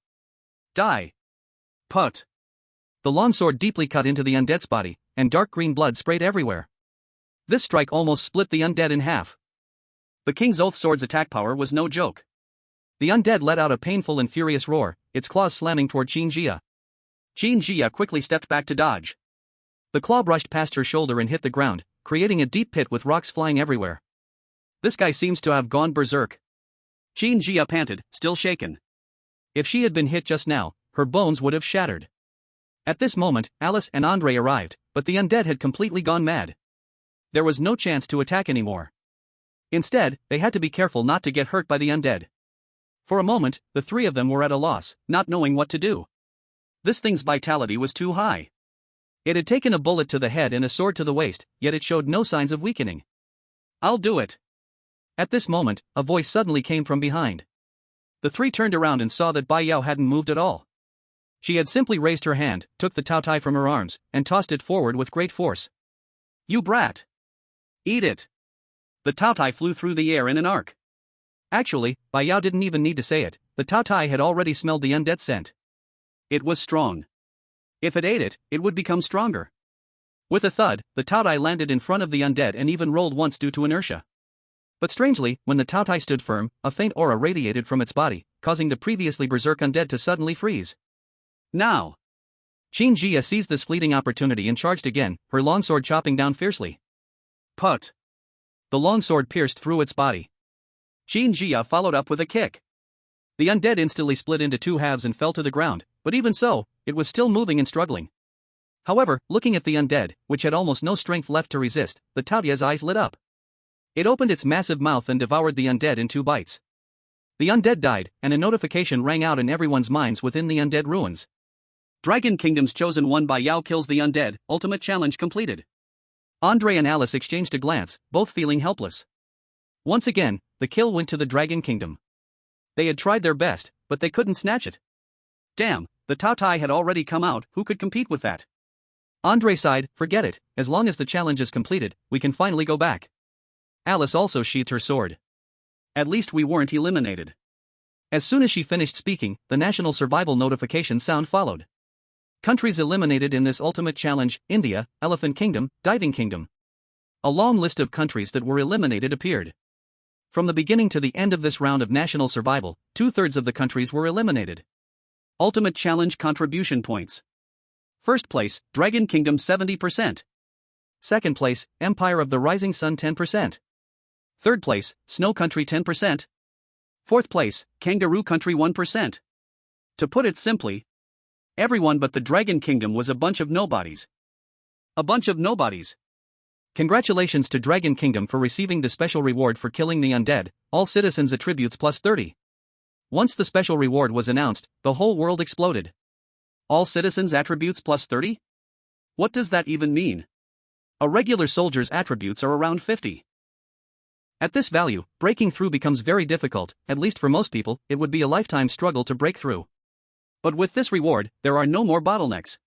Die. Put. The longsword deeply cut into the undead's body, and dark green blood sprayed everywhere. This strike almost split the undead in half. The king's oath sword's attack power was no joke. The undead let out a painful and furious roar, its claws slamming toward Qin Jia. Qin Jia quickly stepped back to dodge. The claw brushed past her shoulder and hit the ground, creating a deep pit with rocks flying everywhere. This guy seems to have gone berserk. Qin Jia panted, still shaken. If she had been hit just now, her bones would have shattered. At this moment, Alice and Andre arrived, but the undead had completely gone mad. There was no chance to attack anymore. Instead, they had to be careful not to get hurt by the undead. For a moment, the three of them were at a loss, not knowing what to do. This thing's vitality was too high. It had taken a bullet to the head and a sword to the waist, yet it showed no signs of weakening. I'll do it. At this moment, a voice suddenly came from behind. The three turned around and saw that Bai Yao hadn't moved at all. She had simply raised her hand, took the Taotie from her arms, and tossed it forward with great force. You brat! Eat it! The Taotie flew through the air in an arc. Actually, Bai Yao didn't even need to say it, the Taotie had already smelled the undead scent. It was strong. If it ate it, it would become stronger. With a thud, the Taotie landed in front of the undead and even rolled once due to inertia. But strangely, when the Taotie stood firm, a faint aura radiated from its body, causing the previously berserk undead to suddenly freeze. Now! Qin Jia seized this fleeting opportunity and charged again, her longsword chopping down fiercely. Put! The longsword pierced through its body. Qin Jia followed up with a kick. The undead instantly split into two halves and fell to the ground, but even so, it was still moving and struggling. However, looking at the undead, which had almost no strength left to resist, the Taotie's eyes lit up. It opened its massive mouth and devoured the undead in 2 bites. The undead died, and a notification rang out in everyone's minds within the undead ruins. Dragon Kingdom's chosen one Bai Yao kills the undead, ultimate challenge completed. Andre and Alice exchanged a glance, both feeling helpless. Once again, the kill went to the Dragon Kingdom. They had tried their best, but they couldn't snatch it. Damn, the Taotie had already come out, who could compete with that? Andre sighed, forget it, as long as the challenge is completed, we can finally go back. Alice also sheathed her sword. At least we weren't eliminated. As soon as she finished speaking, the national survival notification sound followed. Countries eliminated in this ultimate challenge: India, Elephant Kingdom, Diving Kingdom. A long list of countries that were eliminated appeared. From the beginning to the end of this round of national survival, 2/3 of the countries were eliminated. Ultimate challenge contribution points. First place, Dragon Kingdom 70%. Second place, Empire of the Rising Sun 10%. Third place, Snow Country 10%. Fourth place, Kangaroo Country 1%. To put it simply, everyone but the Dragon Kingdom was a bunch of nobodies. A bunch of nobodies. Congratulations to Dragon Kingdom for receiving the special reward for killing the undead, all citizens attributes plus 30. Once the special reward was announced, the whole world exploded. All citizens attributes plus 30? What does that even mean? A regular soldier's attributes are around 50. At this value, breaking through becomes very difficult, at least for most people, it would be a lifetime struggle to break through. But with this reward, there are no more bottlenecks.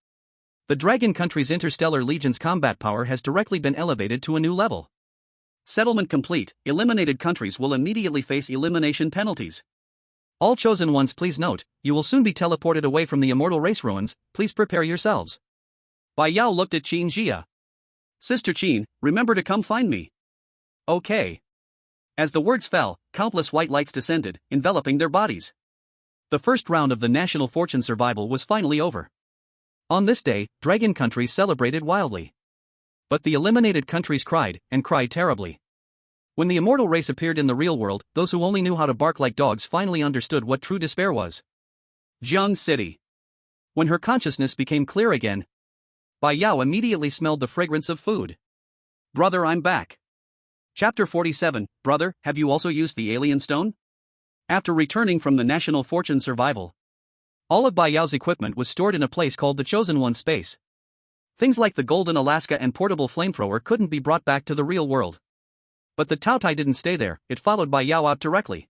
The Dragon Country's Interstellar Legion's combat power has directly been elevated to a new level. Settlement complete, eliminated countries will immediately face elimination penalties. All chosen ones, please note, you will soon be teleported away from the immortal race ruins, please prepare yourselves. Bai Yao looked at Qin Jia. Sister Qin, remember to come find me. Okay. As the words fell, countless white lights descended, enveloping their bodies. The first round of the National Fortune Survival was finally over. On this day, Dragon countries celebrated wildly. But the eliminated countries cried, and cried terribly. When the immortal race appeared in the real world, those who only knew how to bark like dogs finally understood what true despair was. Jiang City. When her consciousness became clear again, Bai Yao immediately smelled the fragrance of food. Brother, I'm back. Chapter 47, Brother, have you also used the alien stone? After returning from the National Fortune Survival, all of Bai Yao's equipment was stored in a place called the Chosen One space. Things like the Golden Alaska and portable flamethrower couldn't be brought back to the real world. But the Taotie didn't stay there, it followed Bai Yao out directly.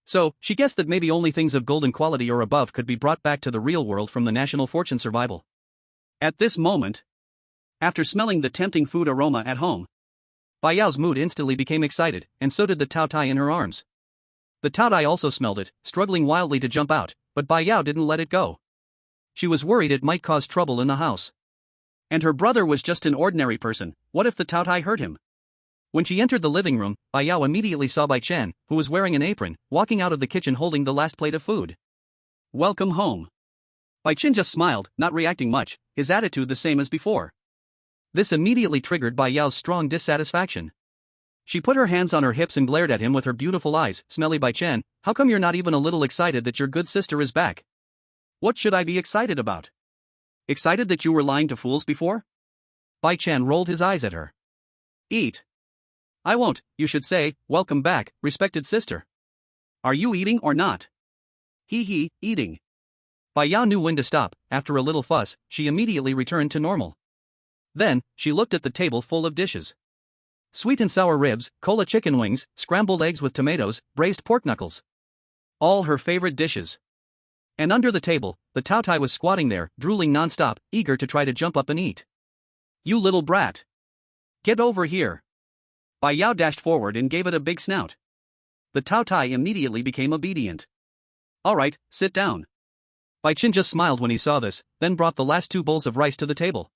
So, she guessed that maybe only things of golden quality or above could be brought back to the real world from the National Fortune Survival. At this moment, after smelling the tempting food aroma at home, Bai Yao's mood instantly became excited, and so did the Taotie in her arms. The Taotie also smelled it, struggling wildly to jump out, but Bai Yao didn't let it go. She was worried it might cause trouble in the house. And her brother was just an ordinary person, what if the Taotie hurt him? When she entered the living room, Bai Yao immediately saw Bai Chen, who was wearing an apron, walking out of the kitchen holding the last plate of food. Welcome home. Bai Chen just smiled, not reacting much, his attitude the same as before. This immediately triggered Bai Yao's strong dissatisfaction. She put her hands on her hips and glared at him with her beautiful eyes. Smelly Bai Chen, how come you're not even a little excited that your good sister is back? What should I be excited about? Excited that you were lying to fools before? Bai Chen rolled his eyes at her. Eat. I won't, you should say, welcome back, respected sister. Are you eating or not? Eating. Bai Yao knew when to stop. After a little fuss, she immediately returned to normal. Then, she looked at the table full of dishes. Sweet and sour ribs, cola chicken wings, scrambled eggs with tomatoes, braised pork knuckles. All her favorite dishes. And under the table, the Taotie was squatting there, drooling non-stop, eager to try to jump up and eat. You little brat. Get over here. Bai Yao dashed forward and gave it a big snout. The Taotie immediately became obedient. All right, sit down. Bai Chen just smiled when he saw this, then brought the last 2 bowls of rice to the table.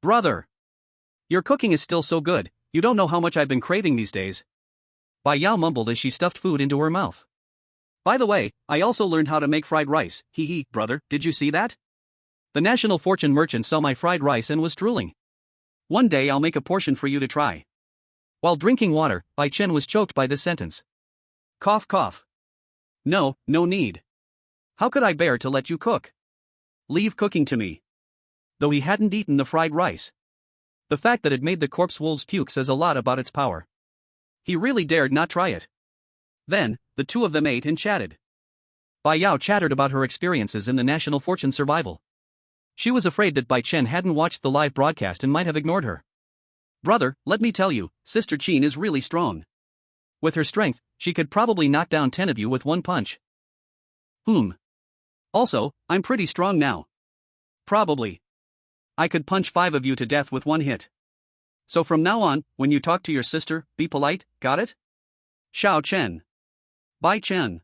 Brother. Your cooking is still so good, you don't know how much I've been craving these days. Bai Yao mumbled as she stuffed food into her mouth. By the way, I also learned how to make fried rice. Brother, did you see that? The National Fortune merchant saw my fried rice and was drooling. One day I'll make a portion for you to try. While drinking water, Bai Chen was choked by this sentence. Cough, cough. No need. How could I bear to let you cook? Leave cooking to me. Though he hadn't eaten the fried rice, the fact that it made the corpse wolves puke says a lot about its power. He really dared not try it. Then, the two of them ate and chatted. Bai Yao chattered about her experiences in the National Fortune Survival. She was afraid that Bai Chen hadn't watched the live broadcast and might have ignored her. Brother, let me tell you, Sister Qin is really strong. With her strength, she could probably knock down 10 of you with one punch. Also, I'm pretty strong now. Probably. I could punch 5 of you to death with one hit. So from now on, when you talk to your sister, be polite, got it? Xiao Chen. Bai Chen.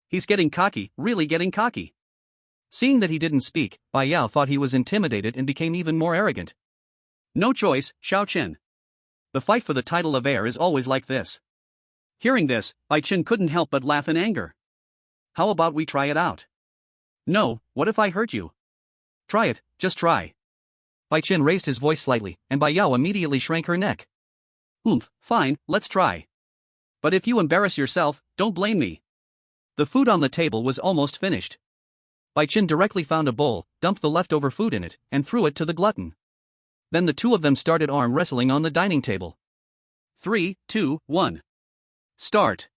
He's getting cocky, really getting cocky. Seeing that he didn't speak, Bai Yao thought he was intimidated and became even more arrogant. No choice, Xiao Chen. The fight for the title of heir is always like this. Hearing this, Bai Chen couldn't help but laugh in anger. How about we try it out? No, what if I hurt you? Try it, just try. Bai Chen raised his voice slightly, and Bai Yao immediately shrank her neck. Fine, let's try. But if you embarrass yourself, don't blame me. The food on the table was almost finished. Bai Chen directly found a bowl, dumped the leftover food in it, and threw it to the glutton. Then the two of them started arm wrestling on the dining table. 3, 2, 1. Start.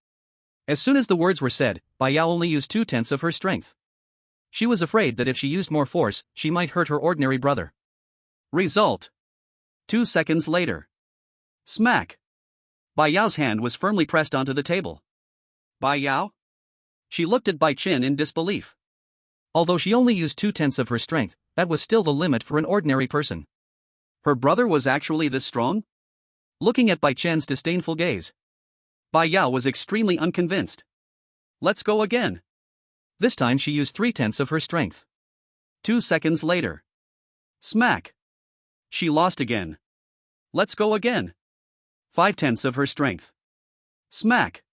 As soon as the words were said, Bai Yao only used 2/10 of her strength. She was afraid that if she used more force, she might hurt her ordinary brother. Result. 2 seconds later. Smack. Bai Yao's hand was firmly pressed onto the table. Bai Yao? She looked at Bai Chen in disbelief. Although she only used 2/10 of her strength, that was still the limit for an ordinary person. Her brother was actually this strong? Looking at Bai Chen's disdainful gaze, Bai Yao was extremely unconvinced. Let's go again. This time she used 3/10 of her strength. 2 seconds later. Smack. She lost again. Let's go again. 5/10 of her strength. Smack.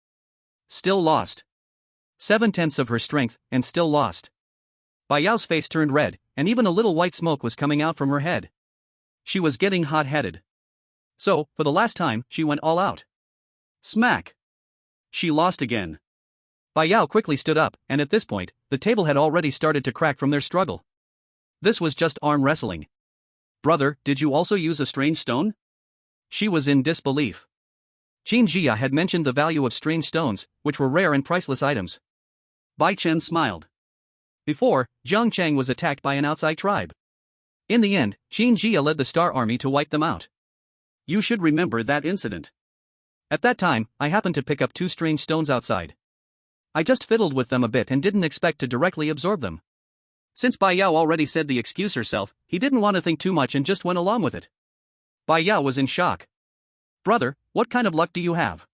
Still lost. 7/10 of her strength, and still lost. Bai Yao's face turned red, and even a little white smoke was coming out from her head. She was getting hot-headed. So, for the last time, she went all out. Smack. She lost again. Bai Yao quickly stood up, and at this point, the table had already started to crack from their struggle. This was just arm wrestling. Brother, did you also use a strange stone? She was in disbelief. Qin Jia had mentioned the value of strange stones, which were rare and priceless items. Bai Chen smiled. Before, Jiang Chang was attacked by an outside tribe. In the end, Qin Jia led the Star Army to wipe them out. You should remember that incident. At that time, I happened to pick up 2 strange stones outside. I just fiddled with them a bit and didn't expect to directly absorb them. Since Bai Yao already said the excuse herself, he didn't want to think too much and just went along with it. Bai Yao was in shock. Brother, what kind of luck do you have?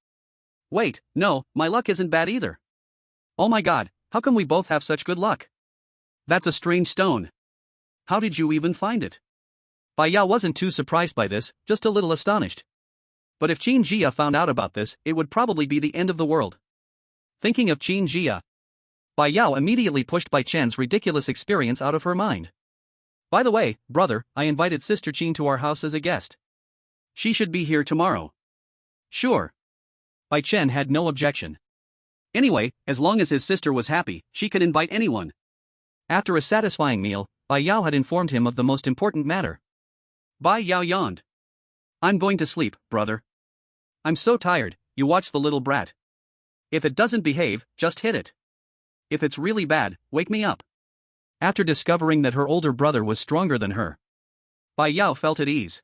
Wait, no, my luck isn't bad either. Oh my god, how come we both have such good luck? That's a strange stone. How did you even find it? Bai Yao wasn't too surprised by this, just a little astonished. But if Qin Jia found out about this, it would probably be the end of the world. Thinking of Qin Jia, Bai Yao immediately pushed Bai Chen's ridiculous experience out of her mind. By the way, brother, I invited Sister Qin to our house as a guest. She should be here tomorrow. Sure. Bai Chen had no objection. Anyway, as long as his sister was happy, she could invite anyone. After a satisfying meal, Bai Yao had informed him of the most important matter. Bai Yao yawned. I'm going to sleep, brother. I'm so tired, you watch the little brat. If it doesn't behave, just hit it. If it's really bad, wake me up. After discovering that her older brother was stronger than her, Bai Yao felt at ease.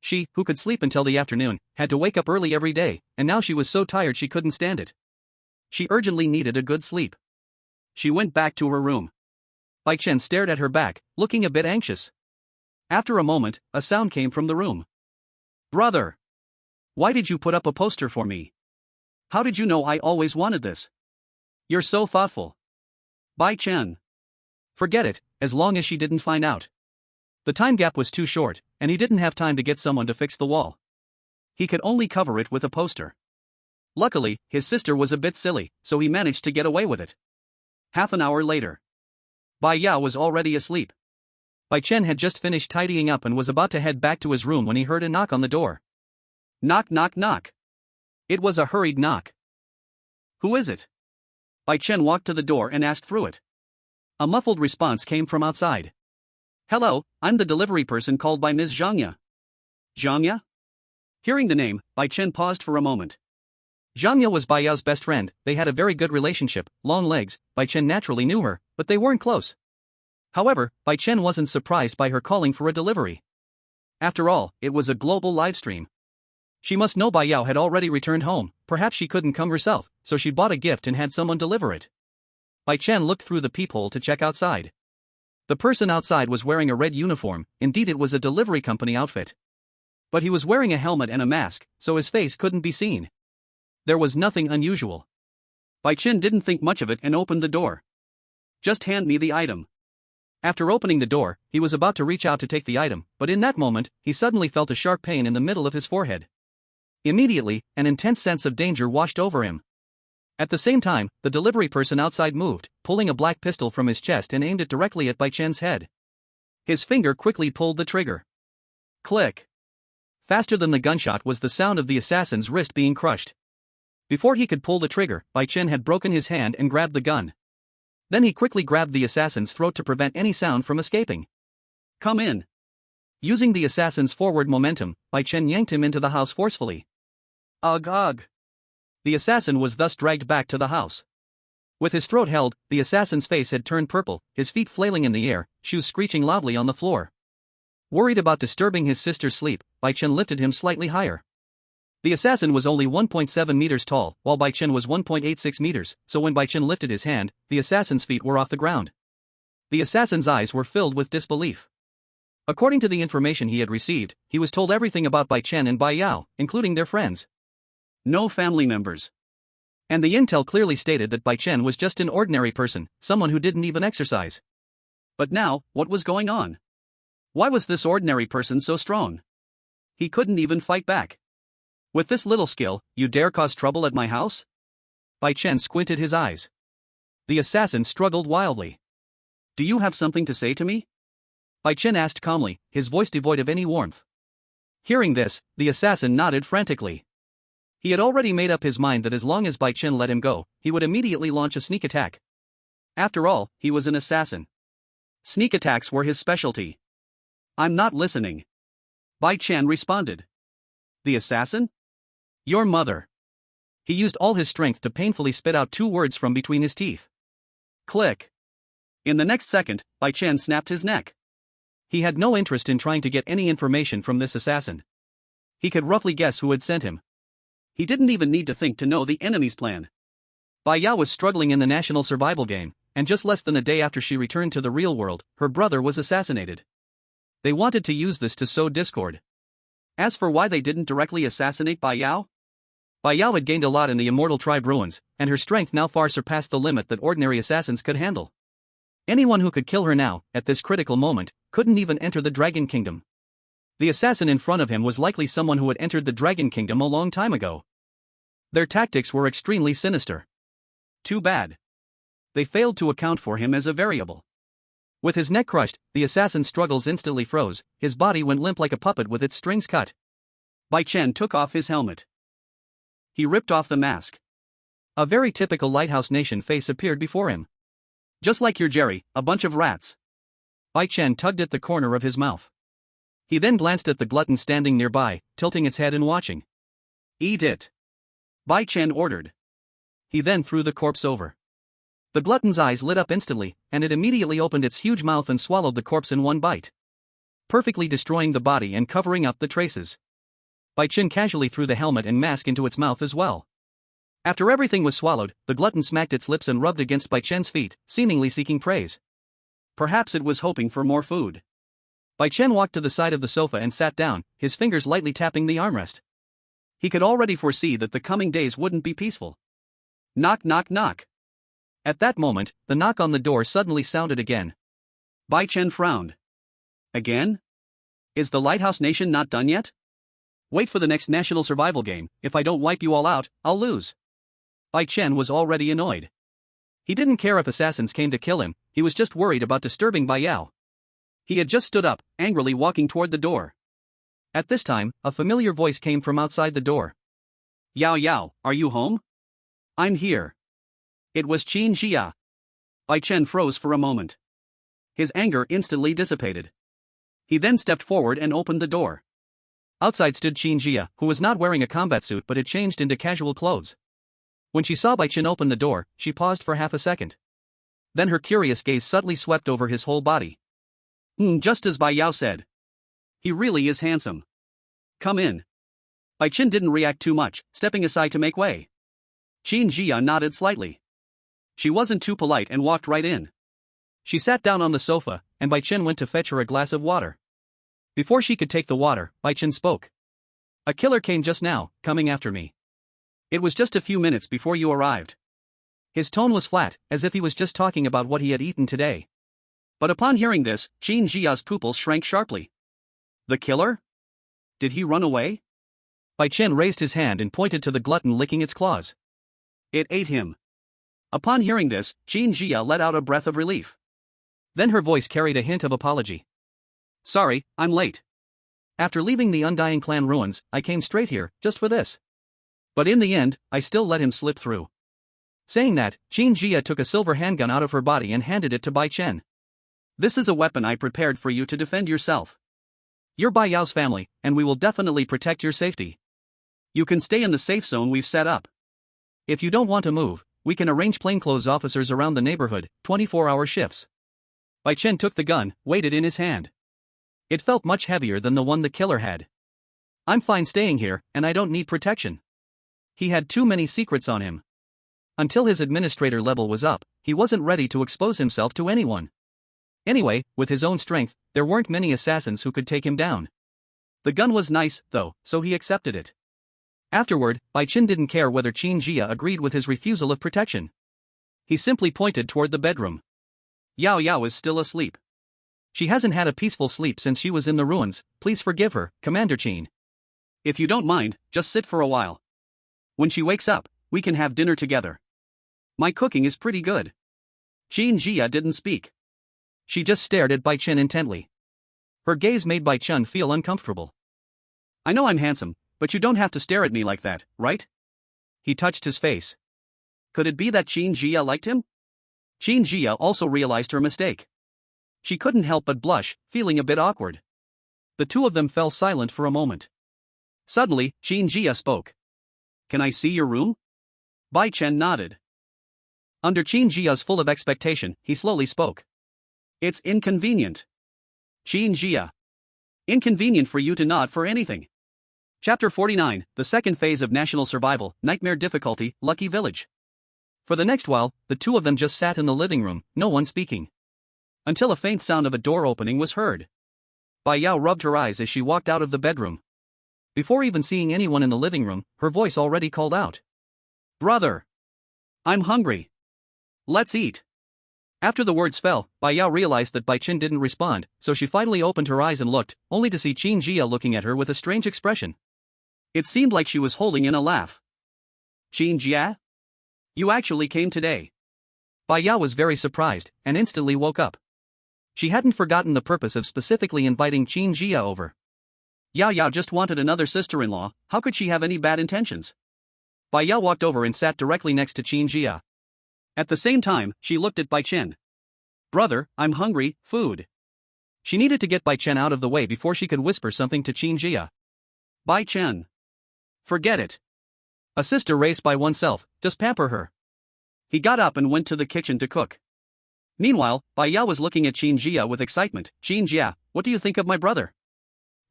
She, who could sleep until the afternoon, had to wake up early every day, and now she was so tired she couldn't stand it. She urgently needed a good sleep. She went back to her room. Bai Chen stared at her back, looking a bit anxious. After a moment, a sound came from the room. Brother! Why did you put up a poster for me? How did you know I always wanted this? You're so thoughtful. Bai Chen. Forget it, as long as she didn't find out. The time gap was too short, and he didn't have time to get someone to fix the wall. He could only cover it with a poster. Luckily, his sister was a bit silly, so he managed to get away with it. Half an hour later. Bai Yao was already asleep. Bai Chen had just finished tidying up and was about to head back to his room when he heard a knock on the door. Knock knock knock. It was a hurried knock. Who is it? Bai Chen walked to the door and asked through it. A muffled response came from outside. Hello, I'm the delivery person called by Ms. Zhangya. Zhangya? Hearing the name, Bai Chen paused for a moment. Zhangya was Bai Yao's best friend, they had a very good relationship, long legs. Bai Chen naturally knew her, but they weren't close. However, Bai Chen wasn't surprised by her calling for a delivery. After all, it was a global livestream. She must know Bai Yao had already returned home, perhaps she couldn't come herself, so she bought a gift and had someone deliver it. Bai Chen looked through the peephole to check outside. The person outside was wearing a red uniform, indeed it was a delivery company outfit. But he was wearing a helmet and a mask, so his face couldn't be seen. There was nothing unusual. Bai Chen didn't think much of it and opened the door. Just hand me the item. After opening the door, he was about to reach out to take the item, but in that moment, he suddenly felt a sharp pain in the middle of his forehead. Immediately, an intense sense of danger washed over him. At the same time, the delivery person outside moved, pulling a black pistol from his chest and aimed it directly at Bai Chen's head. His finger quickly pulled the trigger. Click. Faster than the gunshot was the sound of the assassin's wrist being crushed. Before he could pull the trigger, Bai Chen had broken his hand and grabbed the gun. Then he quickly grabbed the assassin's throat to prevent any sound from escaping. "Come in." Using the assassin's forward momentum, Bai Chen yanked him into the house forcefully. Ugh ugh. The assassin was thus dragged back to the house. With his throat held, the assassin's face had turned purple, his feet flailing in the air, shoes screeching loudly on the floor. Worried about disturbing his sister's sleep, Bai Chen lifted him slightly higher. The assassin was only 1.7 meters tall, while Bai Chen was 1.86 meters, so when Bai Chen lifted his hand, the assassin's feet were off the ground. The assassin's eyes were filled with disbelief. According to the information he had received, he was told everything about Bai Chen and Bai Yao, including their friends. No family members. And the intel clearly stated that Bai Chen was just an ordinary person, someone who didn't even exercise. But now, what was going on? Why was this ordinary person so strong? He couldn't even fight back. With this little skill, you dare cause trouble at my house? Bai Chen squinted his eyes. The assassin struggled wildly. Do you have something to say to me? Bai Chen asked calmly, his voice devoid of any warmth. Hearing this, the assassin nodded frantically. He had already made up his mind that as long as Bai Chen let him go, he would immediately launch a sneak attack. After all, he was an assassin. Sneak attacks were his specialty. I'm not listening. Bai Chen responded. The assassin? Your mother. He used all his strength to painfully spit out 2 words from between his teeth. Click. In the next second, Bai Chen snapped his neck. He had no interest in trying to get any information from this assassin. He could roughly guess who had sent him. He didn't even need to think to know the enemy's plan. Bai Yao was struggling in the national survival game, and just less than a day after she returned to the real world, her brother was assassinated. They wanted to use this to sow discord. As for why they didn't directly assassinate Bai Yao? Bai Yao had gained a lot in the immortal tribe ruins, and her strength now far surpassed the limit that ordinary assassins could handle. Anyone who could kill her now, at this critical moment, couldn't even enter the Dragon Kingdom. The assassin in front of him was likely someone who had entered the Dragon Kingdom a long time ago. Their tactics were extremely sinister. Too bad. They failed to account for him as a variable. With his neck crushed, the assassin's struggles instantly froze, his body went limp like a puppet with its strings cut. Bai Chen took off his helmet. He ripped off the mask. A very typical Lighthouse Nation face appeared before him. Just like your Jerry, a bunch of rats. Bai Chen tugged at the corner of his mouth. He then glanced at the glutton standing nearby, tilting its head and watching. Eat it. Bai Chen ordered. He then threw the corpse over. The glutton's eyes lit up instantly, and it immediately opened its huge mouth and swallowed the corpse in one bite, perfectly destroying the body and covering up the traces. Bai Chen casually threw the helmet and mask into its mouth as well. After everything was swallowed, the glutton smacked its lips and rubbed against Bai Chen's feet, seemingly seeking praise. Perhaps it was hoping for more food. Bai Chen walked to the side of the sofa and sat down, his fingers lightly tapping the armrest. He could already foresee that the coming days wouldn't be peaceful. Knock knock knock. At that moment, the knock on the door suddenly sounded again. Bai Chen frowned. Again? Is the Lighthouse Nation not done yet? Wait for the next national survival game. If I don't wipe you all out, I'll lose. Bai Chen was already annoyed. He didn't care if assassins came to kill him, he was just worried about disturbing Bai Yao. He had just stood up, angrily walking toward the door. At this time, a familiar voice came from outside the door. Yao Yao, are you home? I'm here. It was Qin Jia. Bai Chen froze for a moment. His anger instantly dissipated. He then stepped forward and opened the door. Outside stood Qin Jia, who was not wearing a combat suit but had changed into casual clothes. When she saw Bai Chen open the door, she paused for half a second. Then her curious gaze subtly swept over his whole body. Just as Bai Yao said. He really is handsome. Come in. Bai Chen didn't react too much, stepping aside to make way. Qin Jia nodded slightly. She wasn't too polite and walked right in. She sat down on the sofa, and Bai Chen went to fetch her a glass of water. Before she could take the water, Bai Chen spoke. A killer came just now, coming after me. It was just a few minutes before you arrived. His tone was flat, as if he was just talking about what he had eaten today. But upon hearing this, Qin Jia's pupils shrank sharply. The killer? Did he run away? Bai Chen raised his hand and pointed to the glutton licking its claws. It ate him. Upon hearing this, Qin Jia let out a breath of relief. Then her voice carried a hint of apology. Sorry, I'm late. After leaving the Undying Clan ruins, I came straight here, just for this. But in the end, I still let him slip through. Saying that, Qin Jia took a silver handgun out of her body and handed it to Bai Chen. This is a weapon I prepared for you to defend yourself. You're Bai Yao's family, and we will definitely protect your safety. You can stay in the safe zone we've set up. If you don't want to move, we can arrange plainclothes officers around the neighborhood, 24-hour shifts. Bai Chen took the gun, weighed it in his hand. It felt much heavier than the one the killer had. I'm fine staying here, and I don't need protection. He had too many secrets on him. Until his administrator level was up, he wasn't ready to expose himself to anyone. Anyway, with his own strength, there weren't many assassins who could take him down. The gun was nice, though, so he accepted it. Afterward, Bai Chen didn't care whether Qin Jia agreed with his refusal of protection. He simply pointed toward the bedroom. Yao Yao is still asleep. She hasn't had a peaceful sleep since she was in the ruins, please forgive her, Commander Qin. If you don't mind, just sit for a while. When she wakes up, we can have dinner together. My cooking is pretty good. Qin Jia didn't speak. She just stared at Bai Chen intently. Her gaze made Bai Chen feel uncomfortable. I know I'm handsome, but you don't have to stare at me like that, right? He touched his face. Could it be that Qin Jia liked him? Qin Jia also realized her mistake. She couldn't help but blush, feeling a bit awkward. The two of them fell silent for a moment. Suddenly, Qin Jia spoke. Can I see your room? Bai Chen nodded. Under Qin Jia's full of expectation, he slowly spoke. It's inconvenient. Qin Jia. Inconvenient for you to nod for anything. Chapter 49, the second phase of National Survival, Nightmare Difficulty, Lucky Village. For the next while, the two of them just sat in the living room, no one speaking. Until a faint sound of a door opening was heard. Bai Yao rubbed her eyes as she walked out of the bedroom. Before even seeing anyone in the living room, her voice already called out. Brother! I'm hungry. Let's eat. After the words fell, Bai Yao realized that Bai Chen didn't respond, so she finally opened her eyes and looked, only to see Qin Jia looking at her with a strange expression. It seemed like she was holding in a laugh. Qin Jia? You actually came today. Bai Yao was very surprised, and instantly woke up. She hadn't forgotten the purpose of specifically inviting Qin Jia over. Yao Yao just wanted another sister-in-law, how could she have any bad intentions? Bai Yao walked over and sat directly next to Qin Jia. At the same time, she looked at Bai Chen. Brother, I'm hungry, food. She needed to get Bai Chen out of the way before she could whisper something to Qin Jia. Bai Chen. Forget it. A sister raised by oneself, just pamper her. He got up and went to the kitchen to cook. Meanwhile, Bai Yao was looking at Qin Jia with excitement. Qin Jia, what do you think of my brother?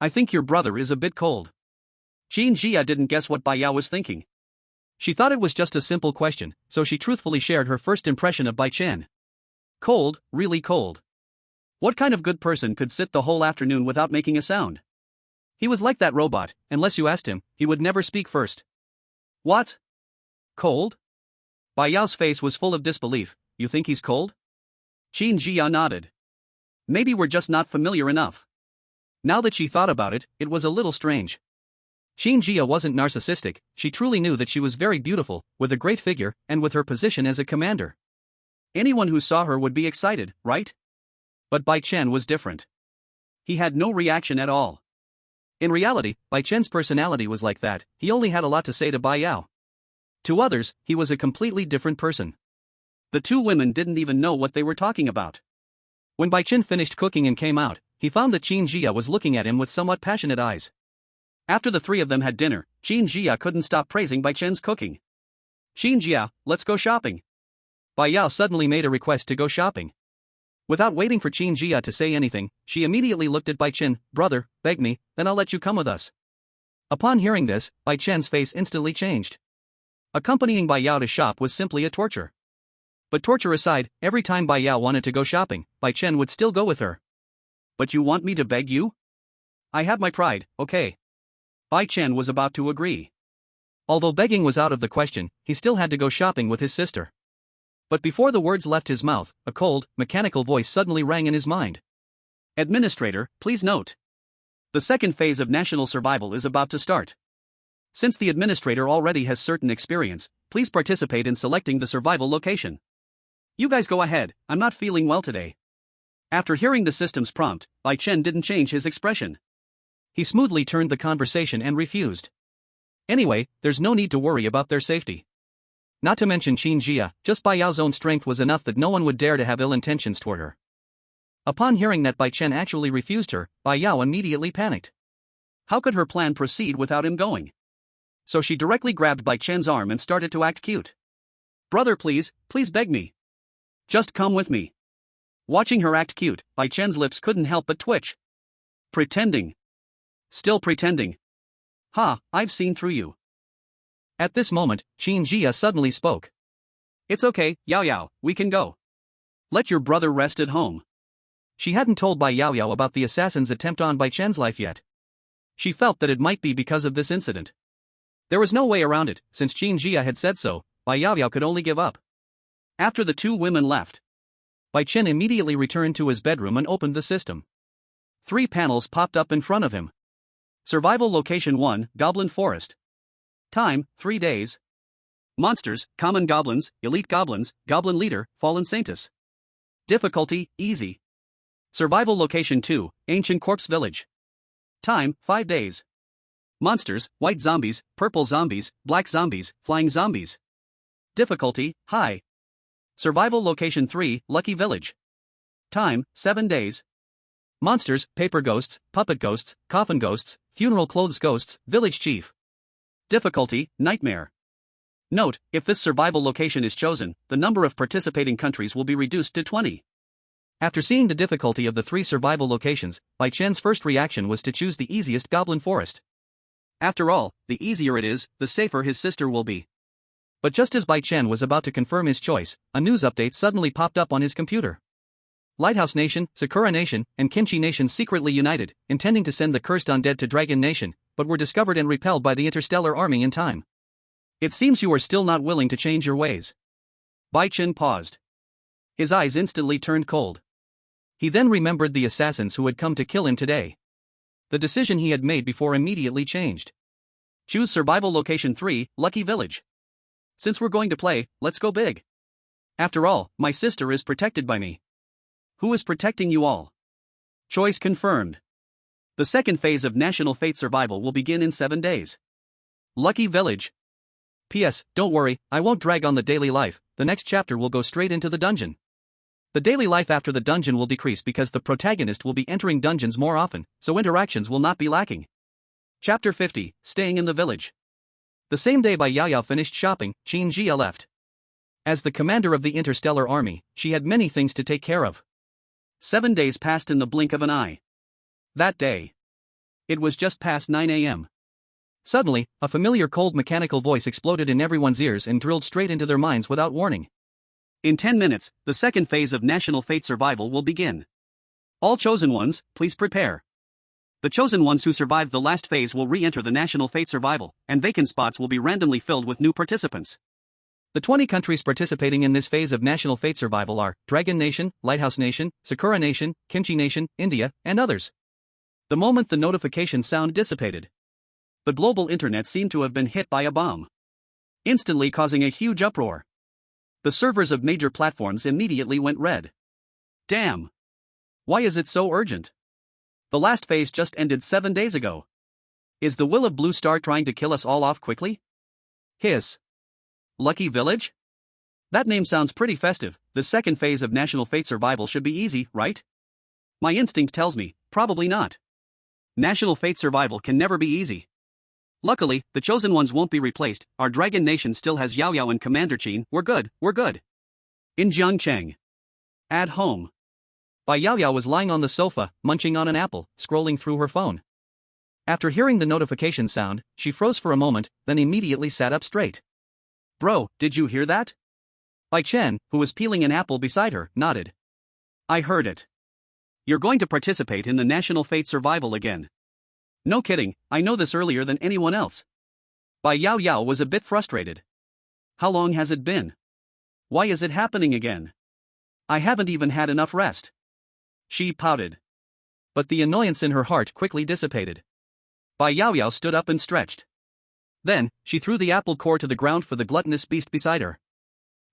I think your brother is a bit cold. Qin Jia didn't guess what Bai Yao was thinking. She thought it was just a simple question, so she truthfully shared her first impression of Bai Chen. Cold, really cold. What kind of good person could sit the whole afternoon without making a sound? He was like that robot, unless you asked him, he would never speak first. What? Cold? Bai Yao's face was full of disbelief. You think he's cold? Qin Jia nodded. Maybe we're just not familiar enough. Now that she thought about it, it was a little strange. Qin Jia wasn't narcissistic, she truly knew that she was very beautiful, with a great figure, and with her position as a commander. Anyone who saw her would be excited, right? But Bai Chen was different. He had no reaction at all. In reality, Bai Chen's personality was like that, he only had a lot to say to Bai Yao. To others, he was a completely different person. The two women didn't even know what they were talking about. When Bai Chen finished cooking and came out, he found that Qin Jia was looking at him with somewhat passionate eyes. After the three of them had dinner, Qin Jia couldn't stop praising Bai Chen's cooking. Qin Jia, let's go shopping. Bai Yao suddenly made a request to go shopping. Without waiting for Qin Jia to say anything, she immediately looked at Bai Chen. Brother, beg me, then I'll let you come with us. Upon hearing this, Bai Chen's face instantly changed. Accompanying Bai Yao to shop was simply a torture. But torture aside, every time Bai Yao wanted to go shopping, Bai Chen would still go with her. But you want me to beg you? I have my pride, okay. Bai Chen was about to agree. Although begging was out of the question, he still had to go shopping with his sister. But before the words left his mouth, a cold, mechanical voice suddenly rang in his mind. Administrator, please note. The second phase of national survival is about to start. Since the administrator already has certain experience, please participate in selecting the survival location. You guys go ahead, I'm not feeling well today. After hearing the system's prompt, Bai Chen didn't change his expression. He smoothly turned the conversation and refused. Anyway, there's no need to worry about their safety. Not to mention Qin Jia, just Bai Yao's own strength was enough that no one would dare to have ill intentions toward her. Upon hearing that Bai Chen actually refused her, Bai Yao immediately panicked. How could her plan proceed without him going? So she directly grabbed Bai Chen's arm and started to act cute. Brother, please beg me. Just come with me. Watching her act cute, Bai Chen's lips couldn't help but twitch. Pretending. Still pretending. Ha, I've seen through you. At this moment, Qin Jia suddenly spoke. It's okay, Yao Yao, we can go. Let your brother rest at home. She hadn't told Bai Yao about the assassin's attempt on Bai Chen's life yet. She felt that it might be because of this incident. There was no way around it, since Qin Jia had said so. Bai Yao could only give up. After the two women left, Bai Chen immediately returned to his bedroom and opened the system. 3 panels popped up in front of him. Survival Location 1, Goblin Forest. Time, 3 days. Monsters, Common Goblins, Elite Goblins, Goblin Leader, Fallen Saintess. Difficulty, Easy. Survival Location 2, Ancient Corpse Village. Time, 5 days. Monsters, White Zombies, Purple Zombies, Black Zombies, Flying Zombies. Difficulty, High. Survival Location 3, Lucky Village. Time, 7 days. Monsters, Paper Ghosts, Puppet Ghosts, Coffin Ghosts, Funeral Clothes Ghosts, Village Chief. Difficulty, Nightmare. Note, if this survival location is chosen, the number of participating countries will be reduced to 20. After seeing the difficulty of the 3 survival locations, Bai Chen's first reaction was to choose the easiest Goblin Forest. After all, the easier it is, the safer his sister will be. But just as Bai Chen was about to confirm his choice, a news update suddenly popped up on his computer. Lighthouse Nation, Sakura Nation, and Kimchi Nation secretly united, intending to send the cursed undead to Dragon Nation, but were discovered and repelled by the interstellar army in time. It seems you are still not willing to change your ways. Bai Chen paused. His eyes instantly turned cold. He then remembered the assassins who had come to kill him today. The decision he had made before immediately changed. Choose Survival Location 3, Lucky Village. Since we're going to play, let's go big. After all, my sister is protected by me. Who is protecting you all? Choice confirmed. The second phase of National Fate Survival will begin in 7 days. Lucky Village. P.S. Don't worry, I won't drag on the daily life, the next chapter will go straight into the dungeon. The daily life after the dungeon will decrease because the protagonist will be entering dungeons more often, so interactions will not be lacking. Chapter 50, Staying in the Village. The same day Bai Yao finished shopping, Qin Jia left. As the commander of the interstellar army, she had many things to take care of. 7 days passed in the blink of an eye. That day. It was just past 9 a.m. Suddenly, a familiar cold mechanical voice exploded in everyone's ears and drilled straight into their minds without warning. In 10 minutes, the second phase of National Fate Survival will begin. All chosen ones, please prepare. The chosen ones who survived the last phase will re-enter the National Fate Survival, and vacant spots will be randomly filled with new participants. The 20 countries participating in this phase of National Fate Survival are Dragon Nation, Lighthouse Nation, Sakura Nation, Kimchi Nation, India, and others. The moment the notification sound dissipated, the global internet seemed to have been hit by a bomb, instantly causing a huge uproar. The servers of major platforms immediately went red. Damn! Why is it so urgent? The last phase just ended 7 days ago. Is the will of Blue Star trying to kill us all off quickly? Hiss. Lucky Village? That name sounds pretty festive. The second phase of National Fate Survival should be easy, right? My instinct tells me, probably not. National Fate Survival can never be easy. Luckily, the chosen ones won't be replaced. Our Dragon Nation still has Yao Yao and Commander Qin. We're good. In Jiangcheng. At home. Bai Yao was lying on the sofa, munching on an apple, scrolling through her phone. After hearing the notification sound, she froze for a moment, then immediately sat up straight. Bro, did you hear that? Bai Chen, who was peeling an apple beside her, nodded. I heard it. You're going to participate in the National Fate Survival again. No kidding, I know this earlier than anyone else. Bai Yao was a bit frustrated. How long has it been? Why is it happening again? I haven't even had enough rest. She pouted. But the annoyance in her heart quickly dissipated. Bai Yao stood up and stretched. Then, she threw the apple core to the ground for the gluttonous beast beside her.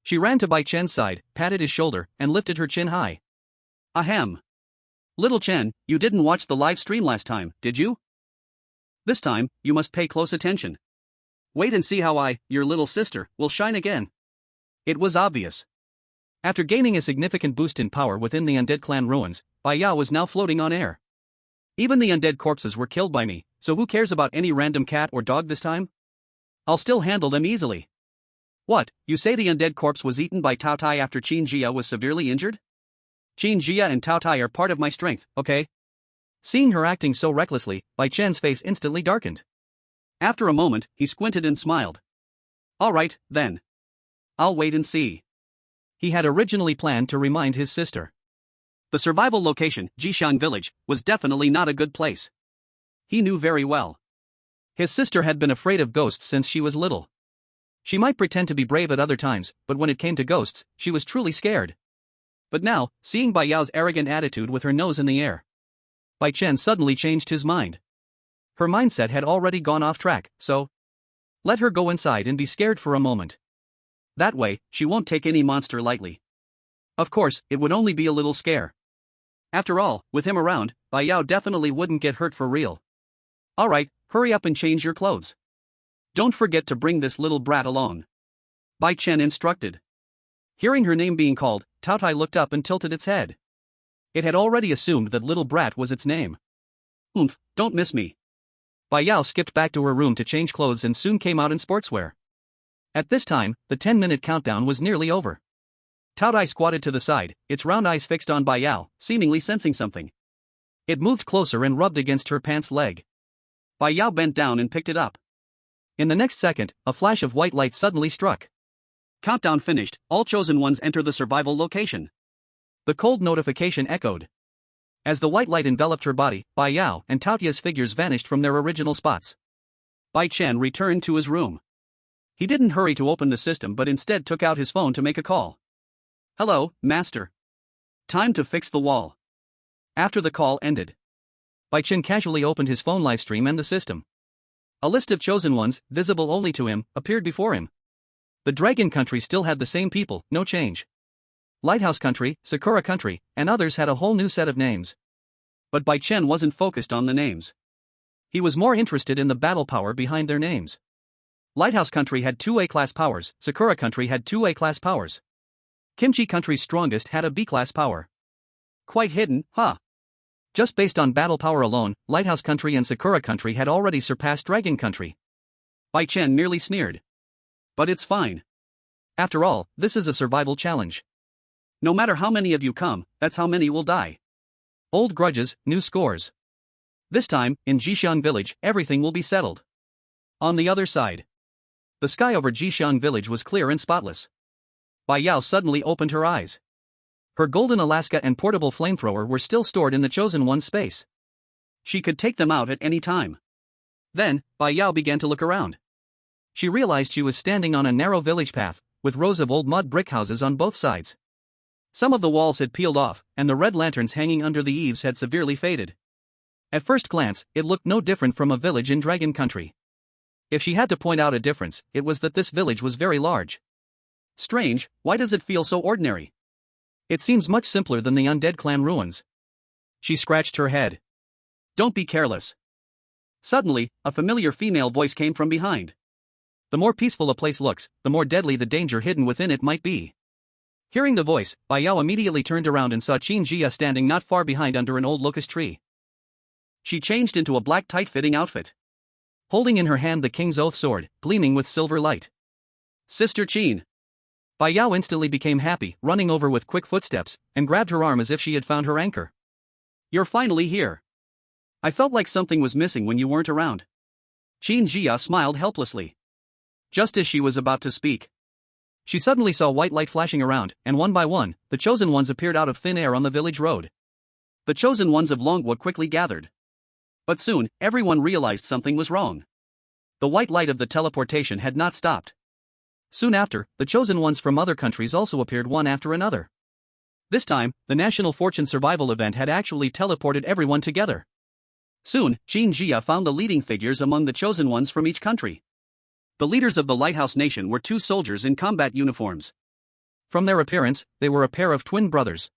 She ran to Bai Chen's side, patted his shoulder, and lifted her chin high. Ahem. Little Chen, you didn't watch the live stream last time, did you? This time, you must pay close attention. Wait and see how your little sister, will shine again. It was obvious. After gaining a significant boost in power within the undead clan ruins, Bai Yao was now floating on air. Even the undead corpses were killed by me, so who cares about any random cat or dog this time? I'll still handle them easily. What, you say the undead corpse was eaten by Taotie after Qin Jia was severely injured? Qin Jia and Taotie are part of my strength, okay? Seeing her acting so recklessly, Bai Chen's face instantly darkened. After a moment, he squinted and smiled. Alright, then. I'll wait and see. He had originally planned to remind his sister. The survival location, Jishan village, was definitely not a good place. He knew very well. His sister had been afraid of ghosts since she was little. She might pretend to be brave at other times, but when it came to ghosts, she was truly scared. But now, seeing Bai Yao's arrogant attitude with her nose in the air, Bai Chen suddenly changed his mind. Her mindset had already gone off track, so let her go inside and be scared for a moment. That way, she won't take any monster lightly. Of course, it would only be a little scare. After all, with him around, Bai Yao definitely wouldn't get hurt for real. Alright, hurry up and change your clothes. Don't forget to bring this little brat along. Bai Chen instructed. Hearing her name being called, Taotie looked up and tilted its head. It had already assumed that little brat was its name. Don't miss me. Bai Yao skipped back to her room to change clothes and soon came out in sportswear. At this time, the 10-minute countdown was nearly over. Taotie squatted to the side, its round eyes fixed on Bai Yao, seemingly sensing something. It moved closer and rubbed against her pants leg. Bai Yao bent down and picked it up. In the next second, a flash of white light suddenly struck. Countdown finished, all chosen ones enter the survival location. The cold notification echoed. As the white light enveloped her body, Bai Yao and Taotie's figures vanished from their original spots. Bai Chen returned to his room. He didn't hurry to open the system but instead took out his phone to make a call. Hello, Master. Time to fix the wall. After the call ended, Bai Chen casually opened his phone livestream and the system. A list of chosen ones, visible only to him, appeared before him. The Dragon Country still had the same people, no change. Lighthouse Country, Sakura Country, and others had a whole new set of names. But Bai Chen wasn't focused on the names. He was more interested in the battle power behind their names. Lighthouse Country had 2 A-class powers, Sakura Country had 2 A-class powers. Kimchi Country's strongest had a B-class power. Quite hidden, huh? Just based on battle power alone, Lighthouse Country and Sakura Country had already surpassed Dragon Country. Bai Chen nearly sneered. But it's fine. After all, this is a survival challenge. No matter how many of you come, that's how many will die. Old grudges, new scores. This time, in Jishan village, everything will be settled. On the other side, the sky over Jishan village was clear and spotless. Bai Yao suddenly opened her eyes. Her golden Alaska and portable flamethrower were still stored in the chosen one's space. She could take them out at any time. Then, Bai Yao began to look around. She realized she was standing on a narrow village path, with rows of old mud brick houses on both sides. Some of the walls had peeled off, and the red lanterns hanging under the eaves had severely faded. At first glance, it looked no different from a village in Dragon Country. If she had to point out a difference, it was that this village was very large. Strange, why does it feel so ordinary? It seems much simpler than the undead clan ruins. She scratched her head. Don't be careless. Suddenly, a familiar female voice came from behind. The more peaceful a place looks, the more deadly the danger hidden within it might be. Hearing the voice, Bai Yao immediately turned around and saw Qin Jia standing not far behind under an old locust tree. She changed into a black tight-fitting outfit, holding in her hand the King's Oath sword, gleaming with silver light. Sister Qin. Bai Yao instantly became happy, running over with quick footsteps, and grabbed her arm as if she had found her anchor. You're finally here. I felt like something was missing when you weren't around. Qin Jia smiled helplessly. Just as she was about to speak, she suddenly saw white light flashing around, and one by one, the chosen ones appeared out of thin air on the village road. The chosen ones of Longwood quickly gathered. But soon, everyone realized something was wrong. The white light of the teleportation had not stopped. Soon after, the chosen ones from other countries also appeared one after another. This time, the National Fortune Survival event had actually teleported everyone together. Soon, Qin Jia found the leading figures among the chosen ones from each country. The leaders of the Lighthouse Nation were 2 soldiers in combat uniforms. From their appearance, they were a pair of twin brothers.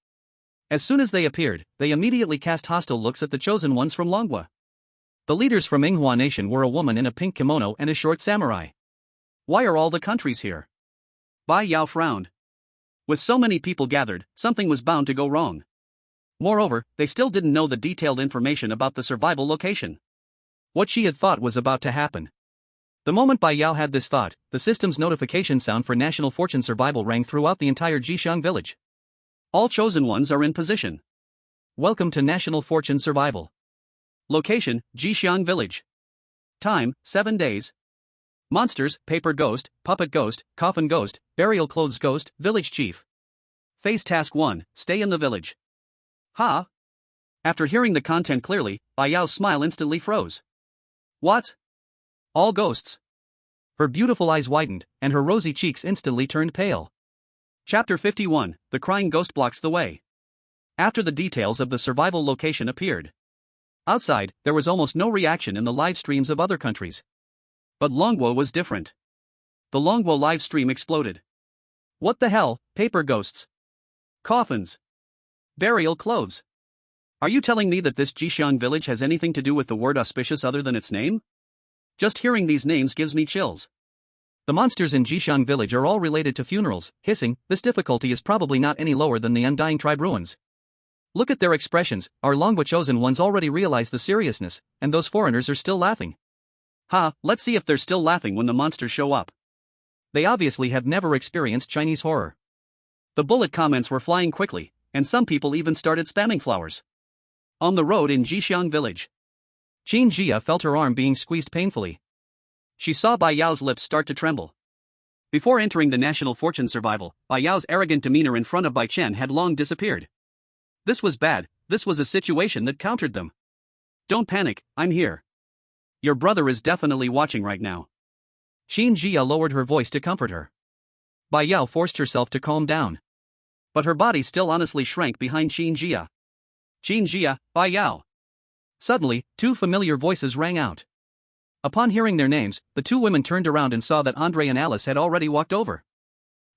As soon as they appeared, they immediately cast hostile looks at the chosen ones from Longwa. The leaders from Yinghua Nation were a woman in a pink kimono and a short samurai. Why are all the countries here? Bai Yao frowned. With so many people gathered, something was bound to go wrong. Moreover, they still didn't know the detailed information about the survival location. What she had thought was about to happen. The moment Bai Yao had this thought, the system's notification sound for national fortune survival rang throughout the entire Jixiang village. All chosen ones are in position. Welcome to National Fortune Survival. Location, Jixiang Village. Time, 7 days. Monsters, Paper Ghost, Puppet Ghost, Coffin Ghost, Burial Clothes Ghost, Village Chief. Phase Task 1, Stay in the village. Ha! After hearing the content clearly, Bai Yao's smile instantly froze. What? All ghosts. Her beautiful eyes widened, and her rosy cheeks instantly turned pale. Chapter 51, The Crying Ghost Blocks the Way. After the details of the survival location appeared. Outside, there was almost no reaction in the live streams of other countries. But Longguo was different. The Longguo live stream exploded. What the hell, paper ghosts? Coffins. Burial clothes. Are you telling me that this Jixiang village has anything to do with the word auspicious other than its name? Just hearing these names gives me chills. The monsters in Jixiang village are all related to funerals, hissing. This difficulty is probably not any lower than the Undying Tribe ruins. Look at their expressions, our Longguo chosen ones already realize the seriousness, and those foreigners are still laughing. Let's see if they're still laughing when the monsters show up. They obviously have never experienced Chinese horror. The bullet comments were flying quickly, and some people even started spamming flowers. On the road in Jixiang village. Qin Jia felt her arm being squeezed painfully. She saw Bai Yao's lips start to tremble. Before entering the national fortune survival, Bai Yao's arrogant demeanor in front of Bai Chen had long disappeared. This was bad, this was a situation that countered them. Don't panic, I'm here. Your brother is definitely watching right now. Qin Jia lowered her voice to comfort her. Bai Yao forced herself to calm down. But her body still honestly shrank behind Qin Jia. Qin Jia, Bai Yao. Suddenly, two familiar voices rang out. Upon hearing their names, the two women turned around and saw that Andre and Alice had already walked over.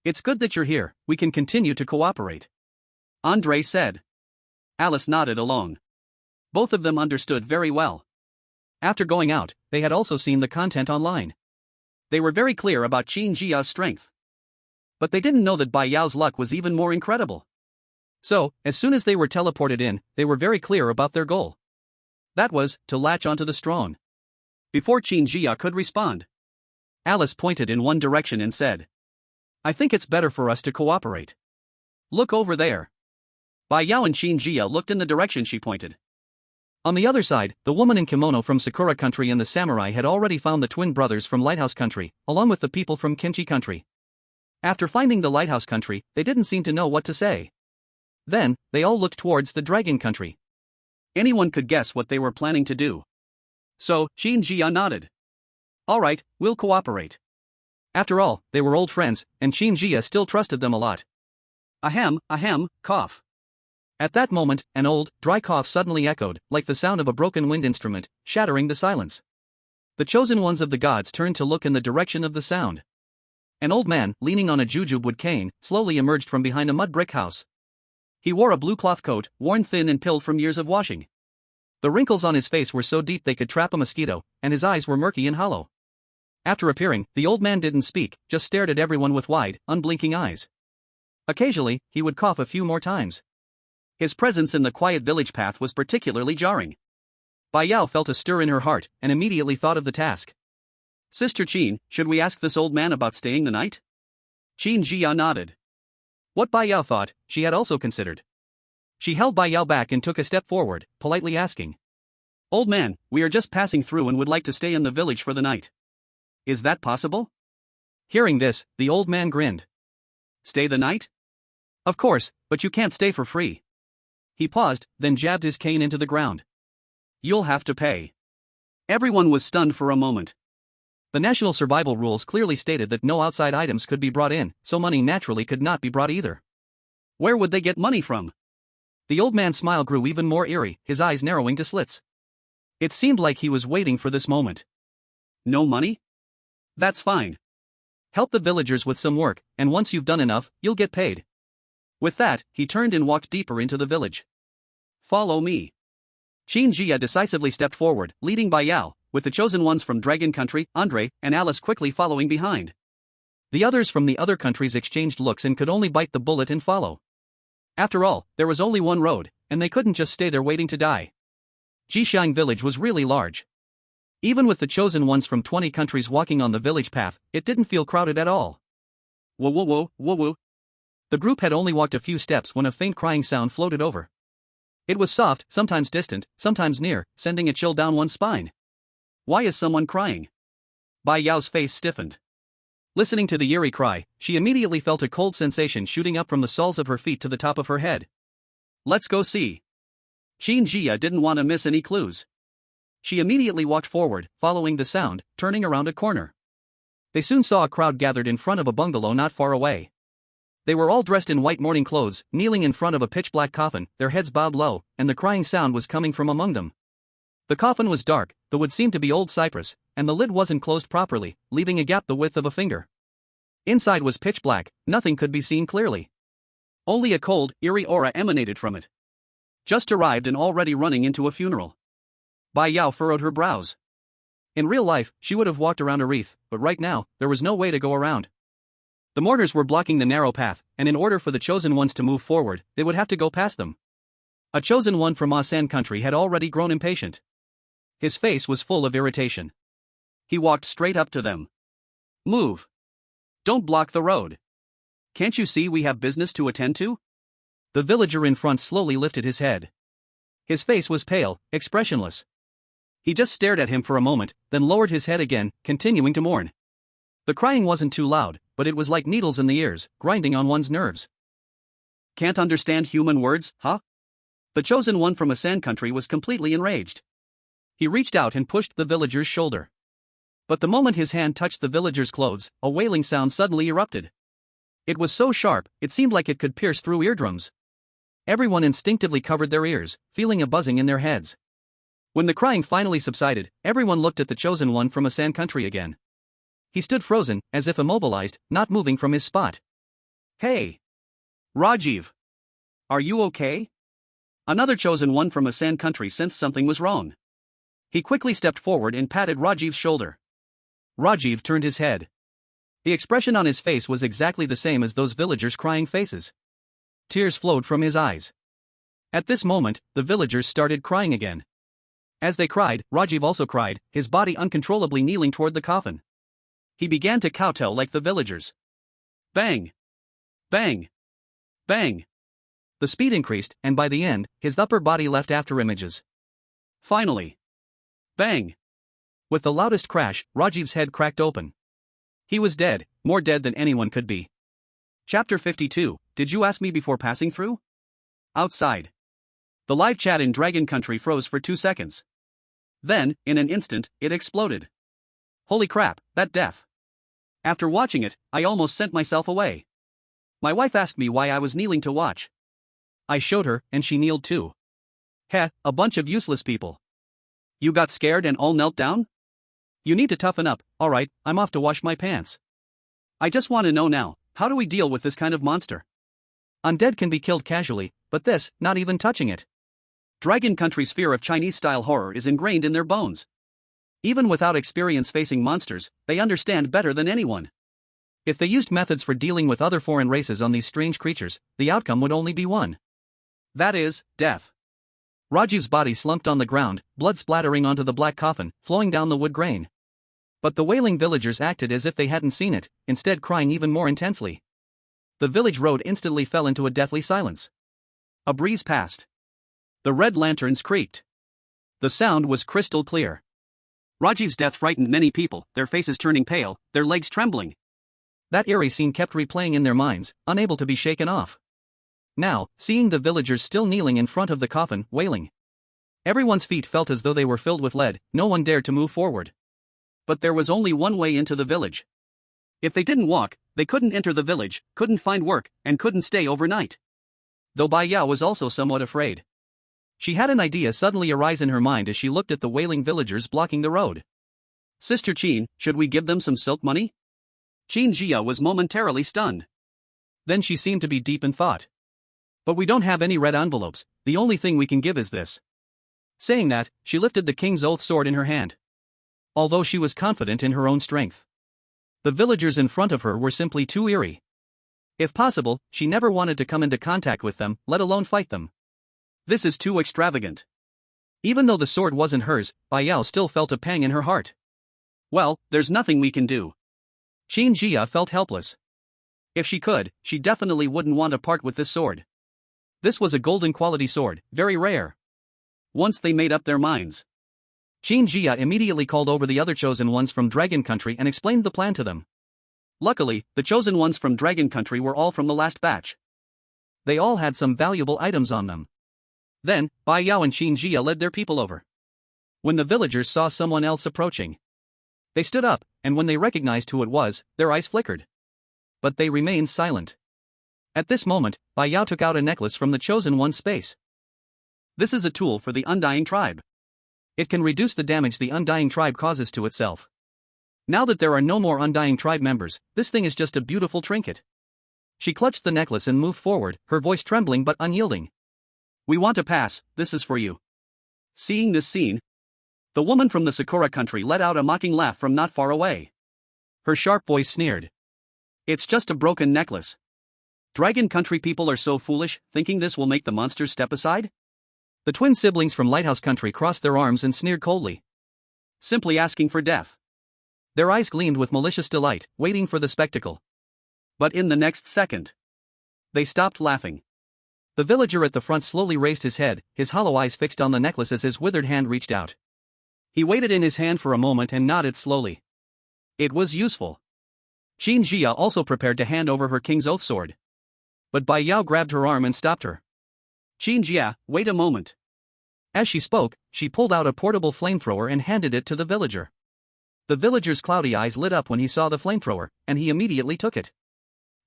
It's good that you're here, we can continue to cooperate. Andre said. Alice nodded along. Both of them understood very well. After going out, they had also seen the content online. They were very clear about Qin Jia's strength. But they didn't know that Bai Yao's luck was even more incredible. So, as soon as they were teleported in, they were very clear about their goal. That was, to latch onto the strong. Before Qin Jia could respond, Alice pointed in one direction and said, I think it's better for us to cooperate. Look over there. Bai Yao and Qin Jia looked in the direction she pointed. On the other side, the woman in kimono from Sakura country and the samurai had already found the twin brothers from Lighthouse country, along with the people from Kimchi country. After finding the Lighthouse country, they didn't seem to know what to say. Then, they all looked towards the Dragon country. Anyone could guess what they were planning to do. So, Qin Jia nodded. Alright, we'll cooperate. After all, they were old friends, and Qin Jia still trusted them a lot. Ahem, cough. At that moment, an old, dry cough suddenly echoed, like the sound of a broken wind instrument, shattering the silence. The chosen ones of the gods turned to look in the direction of the sound. An old man, leaning on a jujube cane, slowly emerged from behind a mud brick house. He wore a blue cloth coat, worn thin and pilled from years of washing. The wrinkles on his face were so deep they could trap a mosquito, and his eyes were murky and hollow. After appearing, the old man didn't speak, just stared at everyone with wide, unblinking eyes. Occasionally, he would cough a few more times. His presence in the quiet village path was particularly jarring. Bai Yao felt a stir in her heart, and immediately thought of the task. Sister Qin, should we ask this old man about staying the night? Qin Jia nodded. What Bai Yao thought, she had also considered. She held Bai Yao back and took a step forward, politely asking. Old man, we are just passing through and would like to stay in the village for the night. Is that possible? Hearing this, the old man grinned. Stay the night? Of course, but you can't stay for free. He paused, then jabbed his cane into the ground. You'll have to pay. Everyone was stunned for a moment. The national survival rules clearly stated that no outside items could be brought in, so money naturally could not be brought either. Where would they get money from? The old man's smile grew even more eerie, his eyes narrowing to slits. It seemed like he was waiting for this moment. No money? That's fine. Help the villagers with some work, and once you've done enough, you'll get paid. With that, he turned and walked deeper into the village. Follow me. Qin Jia decisively stepped forward, leading Bai Yao, with the chosen ones from Dragon Country, Andre, and Alice quickly following behind. The others from the other countries exchanged looks and could only bite the bullet and follow. After all, there was only one road, and they couldn't just stay there waiting to die. Jixiang village was really large. Even with the chosen ones from 20 countries walking on the village path, it didn't feel crowded at all. Whoa whoa whoa whoa whoa. The group had only walked a few steps when a faint crying sound floated over. It was soft, sometimes distant, sometimes near, sending a chill down one's spine. Why is someone crying? Bai Yao's face stiffened. Listening to the eerie cry, she immediately felt a cold sensation shooting up from the soles of her feet to the top of her head. Let's go see. Qin Jia didn't want to miss any clues. She immediately walked forward, following the sound, turning around a corner. They soon saw a crowd gathered in front of a bungalow not far away. They were all dressed in white mourning clothes, kneeling in front of a pitch-black coffin, their heads bowed low, and the crying sound was coming from among them. The coffin was dark, the wood seemed to be old cypress, and the lid wasn't closed properly, leaving a gap the width of a finger. Inside was pitch black, nothing could be seen clearly. Only a cold, eerie aura emanated from it. Just arrived and already running into a funeral. Bai Yao furrowed her brows. In real life, she would have walked around a wreath, but right now, there was no way to go around. The mourners were blocking the narrow path, and in order for the chosen ones to move forward, they would have to go past them. A chosen one from Asan country had already grown impatient. His face was full of irritation. He walked straight up to them. Move. Don't block the road. Can't you see we have business to attend to? The villager in front slowly lifted his head. His face was pale, expressionless. He just stared at him for a moment, then lowered his head again, continuing to mourn. The crying wasn't too loud, but it was like needles in the ears, grinding on one's nerves. Can't understand human words, huh? The chosen one from Asan country was completely enraged. He reached out and pushed the villager's shoulder. But the moment his hand touched the villager's clothes, a wailing sound suddenly erupted. It was so sharp, it seemed like it could pierce through eardrums. Everyone instinctively covered their ears, feeling a buzzing in their heads. When the crying finally subsided, everyone looked at the chosen one from Asan country again. He stood frozen, as if immobilized, not moving from his spot. Hey! Rajiv! Are you okay? Another chosen one from Asan country sensed something was wrong. He quickly stepped forward and patted Rajiv's shoulder. Rajiv turned his head. The expression on his face was exactly the same as those villagers' crying faces. Tears flowed from his eyes. At this moment, the villagers started crying again. As they cried, Rajiv also cried, his body uncontrollably kneeling toward the coffin. He began to kowtow like the villagers. Bang! Bang! Bang! The speed increased, and by the end, his upper body left after images. Finally. Bang! With the loudest crash, Rajiv's head cracked open. He was dead, more dead than anyone could be. Chapter 52, Did you ask me before passing through? Outside. The live chat in Dragon Country froze for 2 seconds. Then, in an instant, it exploded. Holy crap, that death. After watching it, I almost sent myself away. My wife asked me why I was kneeling to watch. I showed her, and she kneeled too. Heh, a bunch of useless people. You got scared and all knelt down? You need to toughen up. Alright, I'm off to wash my pants. I just want to know now, how do we deal with this kind of monster? Undead can be killed casually, but this, not even touching it. Dragon Country's fear of Chinese-style horror is ingrained in their bones. Even without experience facing monsters, they understand better than anyone. If they used methods for dealing with other foreign races on these strange creatures, the outcome would only be one. That is, death. Rajiv's body slumped on the ground, blood splattering onto the black coffin, flowing down the wood grain. But the wailing villagers acted as if they hadn't seen it, instead crying even more intensely. The village road instantly fell into a deathly silence. A breeze passed. The red lanterns creaked. The sound was crystal clear. Rajiv's death frightened many people, their faces turning pale, their legs trembling. That eerie scene kept replaying in their minds, unable to be shaken off. Now, seeing the villagers still kneeling in front of the coffin, wailing. Everyone's feet felt as though they were filled with lead, no one dared to move forward. But there was only one way into the village. If they didn't walk, they couldn't enter the village, couldn't find work, and couldn't stay overnight. Though Bai Yao was also somewhat afraid. She had an idea suddenly arise in her mind as she looked at the wailing villagers blocking the road. Sister Qin, should we give them some silk money? Qin Jia was momentarily stunned. Then she seemed to be deep in thought. But we don't have any red envelopes, the only thing we can give is this. Saying that, she lifted the king's oath sword in her hand. Although she was confident in her own strength. The villagers in front of her were simply too eerie. If possible, she never wanted to come into contact with them, let alone fight them. This is too extravagant. Even though the sword wasn't hers, Bai Yao still felt a pang in her heart. Well, there's nothing we can do. Qin Jia felt helpless. If she could, she definitely wouldn't want to part with this sword. This was a golden quality sword, very rare. Once they made up their minds, Qin Jia immediately called over the other chosen ones from Dragon Country and explained the plan to them. Luckily, the chosen ones from Dragon Country were all from the last batch. They all had some valuable items on them. Then, Bai Yao and Qin Jia led their people over. When the villagers saw someone else approaching, they stood up, and when they recognized who it was, their eyes flickered. But they remained silent. At this moment, Bai Yao took out a necklace from the chosen one's space. This is a tool for the Undying Tribe. It can reduce the damage the Undying Tribe causes to itself. Now that there are no more Undying Tribe members, this thing is just a beautiful trinket. She clutched the necklace and moved forward, her voice trembling but unyielding. We want to pass, this is for you. Seeing this scene, the woman from the Sakura country let out a mocking laugh from not far away. Her sharp voice sneered. It's just a broken necklace. Dragon country people are so foolish, thinking this will make the monsters step aside? The twin siblings from Lighthouse Country crossed their arms and sneered coldly. Simply asking for death. Their eyes gleamed with malicious delight, waiting for the spectacle. But in the next second, they stopped laughing. The villager at the front slowly raised his head, his hollow eyes fixed on the necklace as his withered hand reached out. He weighed it in his hand for a moment and nodded slowly. It was useful. Qin Jia also prepared to hand over her King's Oath sword. But Bai Yao grabbed her arm and stopped her. Qin Jia, wait a moment. As she spoke, she pulled out a portable flamethrower and handed it to the villager. The villager's cloudy eyes lit up when he saw the flamethrower, and he immediately took it.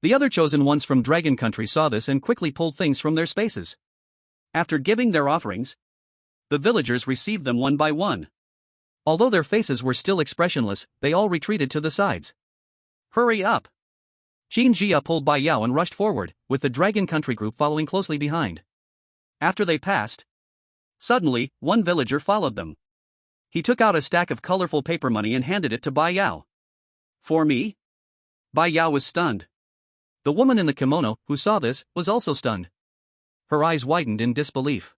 The other chosen ones from Dragon Country saw this and quickly pulled things from their spaces. After giving their offerings, the villagers received them one by one. Although their faces were still expressionless, they all retreated to the sides. Hurry up! Qin Jia pulled Bai Yao and rushed forward, with the Dragon Country group following closely behind. After they passed, suddenly, one villager followed them. He took out a stack of colorful paper money and handed it to Bai Yao. For me? Bai Yao was stunned. The woman in the kimono, who saw this, was also stunned. Her eyes widened in disbelief.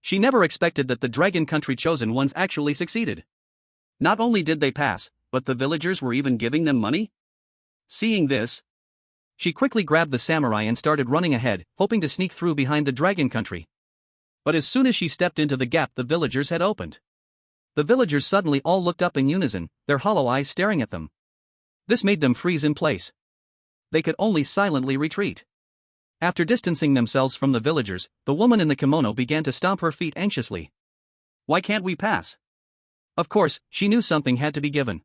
She never expected that the Dragon Country chosen ones actually succeeded. Not only did they pass, but the villagers were even giving them money? Seeing this, she quickly grabbed the samurai and started running ahead, hoping to sneak through behind the Dragon Country. But as soon as she stepped into the gap the villagers had opened, the villagers suddenly all looked up in unison, their hollow eyes staring at them. This made them freeze in place. They could only silently retreat. After distancing themselves from the villagers, the woman in the kimono began to stomp her feet anxiously. Why can't we pass? Of course, she knew something had to be given.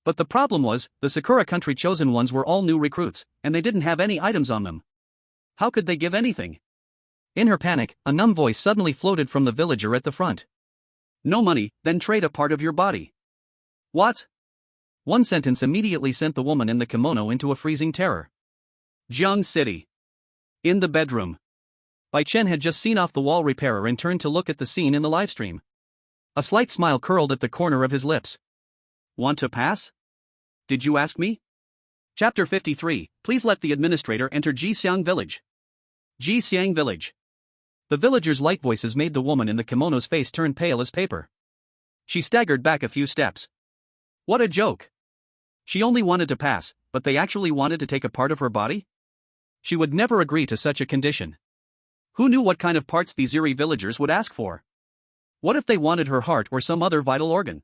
But the problem was, the Sakura Country chosen ones were all new recruits, and they didn't have any items on them. How could they give anything? In her panic, a numb voice suddenly floated from the villager at the front. No money, then trade a part of your body. What? One sentence immediately sent the woman in the kimono into a freezing terror. Jiang City. In the bedroom, Bai Chen had just seen off the wall repairer and turned to look at the scene in the livestream. A slight smile curled at the corner of his lips. Want to pass? Did you ask me? Chapter 53, please let the administrator enter Jixiang Village. Jixiang Village. The villagers' light voices made the woman in the kimono's face turn pale as paper. She staggered back a few steps. What a joke. She only wanted to pass, but they actually wanted to take a part of her body? She would never agree to such a condition. Who knew what kind of parts these eerie villagers would ask for? What if they wanted her heart or some other vital organ?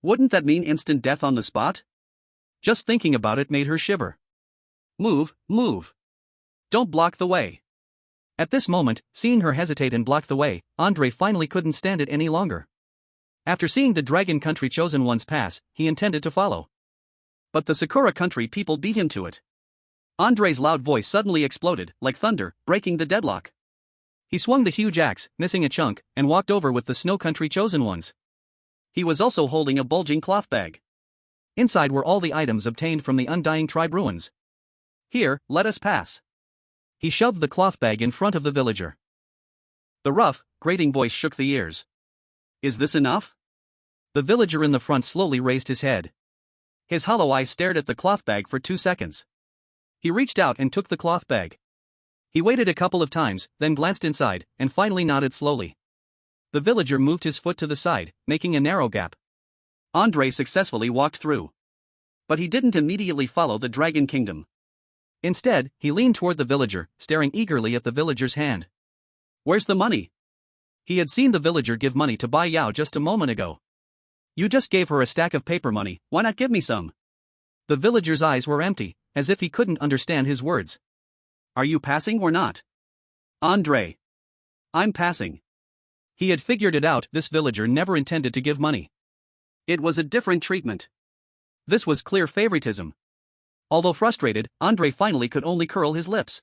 Wouldn't that mean instant death on the spot? Just thinking about it made her shiver. Move, move. Don't block the way. At this moment, seeing her hesitate and block the way, Andre finally couldn't stand it any longer. After seeing the Dragon Country chosen ones pass, he intended to follow. But the Sakura Country people beat him to it. Andre's loud voice suddenly exploded, like thunder, breaking the deadlock. He swung the huge axe, missing a chunk, and walked over with the Snow Country chosen ones. He was also holding a bulging cloth bag. Inside were all the items obtained from the Undying Tribe ruins. Here, let us pass. He shoved the cloth bag in front of the villager. The rough, grating voice shook the ears. Is this enough? The villager in the front slowly raised his head. His hollow eyes stared at the cloth bag for 2 seconds. He reached out and took the cloth bag. He waited a couple of times, then glanced inside, and finally nodded slowly. The villager moved his foot to the side, making a narrow gap. Andre successfully walked through. But he didn't immediately follow the Dragon Kingdom. Instead, he leaned toward the villager, staring eagerly at the villager's hand. "Where's the money?" He had seen the villager give money to Bai Yao just a moment ago. "You just gave her a stack of paper money, why not give me some?" The villager's eyes were empty, as if he couldn't understand his words. "Are you passing or not?" "Andre. I'm passing." He had figured it out, this villager never intended to give money. It was a different treatment. This was clear favoritism. Although frustrated, Andre finally could only curl his lips.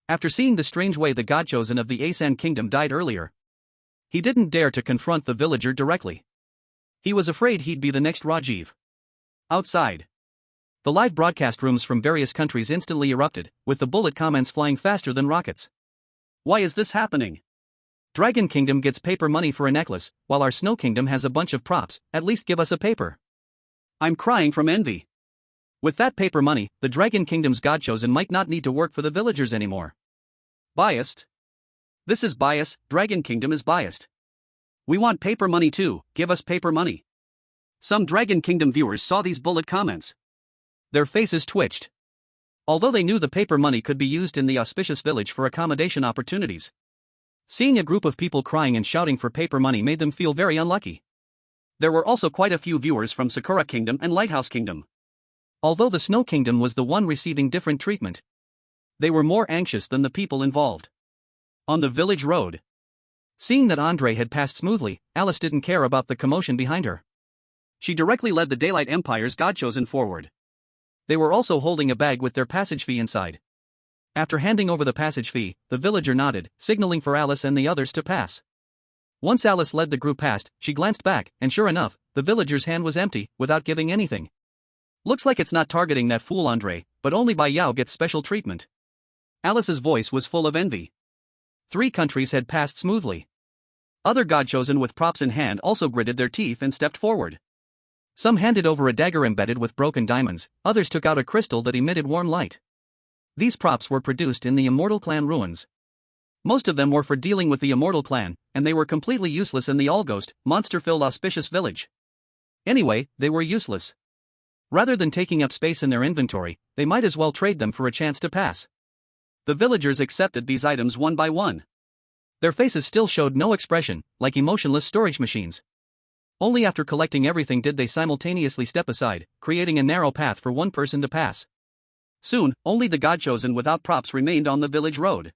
After seeing the strange way the godchosen of the Asan kingdom died earlier, he didn't dare to confront the villager directly. He was afraid he'd be the next Rajiv. Outside, the live broadcast rooms from various countries instantly erupted, with the bullet comments flying faster than rockets. "Why is this happening? Dragon Kingdom gets paper money for a necklace, while our Snow Kingdom has a bunch of props, at least give us a paper." "I'm crying from envy. With that paper money, the Dragon Kingdom's godchosen might not need to work for the villagers anymore." "Biased? This is bias, Dragon Kingdom is biased. We want paper money too, give us paper money." Some Dragon Kingdom viewers saw these bullet comments. Their faces twitched. Although they knew the paper money could be used in the auspicious village for accommodation opportunities, seeing a group of people crying and shouting for paper money made them feel very unlucky. There were also quite a few viewers from Sakura Kingdom and Lighthouse Kingdom. Although the Snow Kingdom was the one receiving different treatment, they were more anxious than the people involved. On the village road, seeing that Andre had passed smoothly, Alice didn't care about the commotion behind her. She directly led the Daylight Empire's godchosen forward. They were also holding a bag with their passage fee inside. After handing over the passage fee, the villager nodded, signaling for Alice and the others to pass. Once Alice led the group past, she glanced back, and sure enough, the villager's hand was empty, without giving anything. "Looks like it's not targeting that fool Andre, but only Bai Yao gets special treatment." Alice's voice was full of envy. 3 countries had passed smoothly. Other godchosen with props in hand also gritted their teeth and stepped forward. Some handed over a dagger embedded with broken diamonds, others took out a crystal that emitted warm light. These props were produced in the Immortal Clan ruins. Most of them were for dealing with the Immortal Clan, and they were completely useless in the all-ghost, monster-filled auspicious village. Anyway, they were useless. Rather than taking up space in their inventory, they might as well trade them for a chance to pass. The villagers accepted these items one by one. Their faces still showed no expression, like emotionless storage machines. Only after collecting everything did they simultaneously step aside, creating a narrow path for one person to pass. Soon, only the godchosen without props remained on the village road.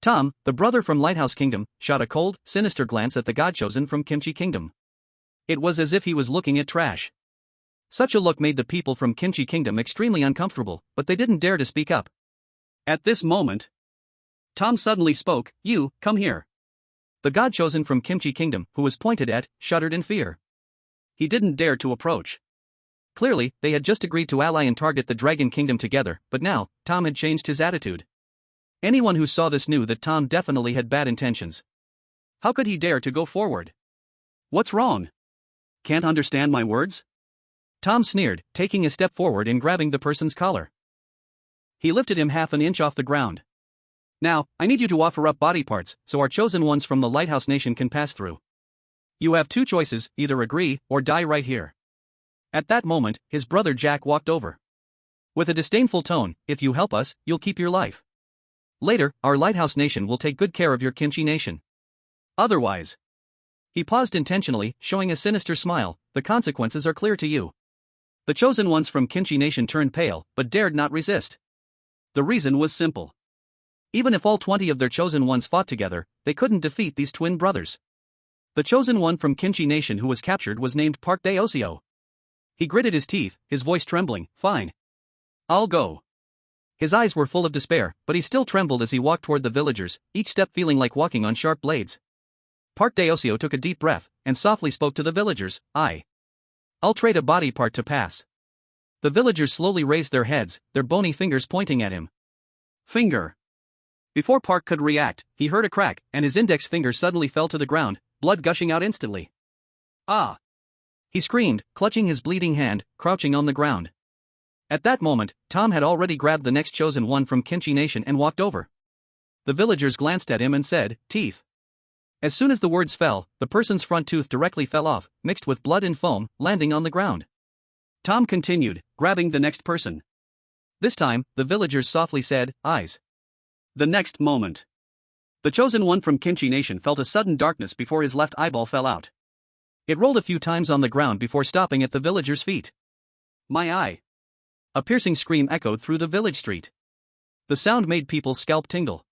Tom, the brother from Lighthouse Kingdom, shot a cold, sinister glance at the godchosen from Kimchi Kingdom. It was as if he was looking at trash. Such a look made the people from Kimchi Kingdom extremely uncomfortable, but they didn't dare to speak up. At this moment, Tom suddenly spoke, "You, come here." The godchosen from Kimchi Kingdom, who was pointed at, shuddered in fear. He didn't dare to approach. Clearly, they had just agreed to ally and target the Dragon Kingdom together, but now, Tom had changed his attitude. Anyone who saw this knew that Tom definitely had bad intentions. How could he dare to go forward? "What's wrong? Can't understand my words?" Tom sneered, taking a step forward and grabbing the person's collar. He lifted him half an inch off the ground. "Now, I need you to offer up body parts, so our chosen ones from the Lighthouse Nation can pass through. You have 2 choices, either agree, or die right here." At that moment, his brother Jack walked over. With a disdainful tone, "If you help us, you'll keep your life. Later, our Lighthouse Nation will take good care of your Kimchi Nation. Otherwise..." He paused intentionally, showing a sinister smile, "The consequences are clear to you." The chosen ones from Kimchi Nation turned pale, but dared not resist. The reason was simple. Even if all 20 of their chosen ones fought together, they couldn't defeat these twin brothers. The chosen one from Kimchi Nation who was captured was named Park Daosio. He gritted his teeth, his voice trembling, "Fine. I'll go." His eyes were full of despair, but he still trembled as he walked toward the villagers, each step feeling like walking on sharp blades. Park Daosio took a deep breath, and softly spoke to the villagers, "I'll trade a body part to pass." The villagers slowly raised their heads, their bony fingers pointing at him. "Finger." Before Park could react, he heard a crack, and his index finger suddenly fell to the ground, blood gushing out instantly. "Ah!" he screamed, clutching his bleeding hand, crouching on the ground. At that moment, Tom had already grabbed the next chosen one from Kimchi Nation and walked over. The villagers glanced at him and said, "Teeth." As soon as the words fell, the person's front tooth directly fell off, mixed with blood and foam, landing on the ground. Tom continued, grabbing the next person. This time, the villagers softly said, "Eyes." The next moment, the chosen one from Kimchi Nation felt a sudden darkness before his left eyeball fell out. It rolled a few times on the ground before stopping at the villager's feet. "My eye." A piercing scream echoed through the village street. The sound made people's scalp tingle.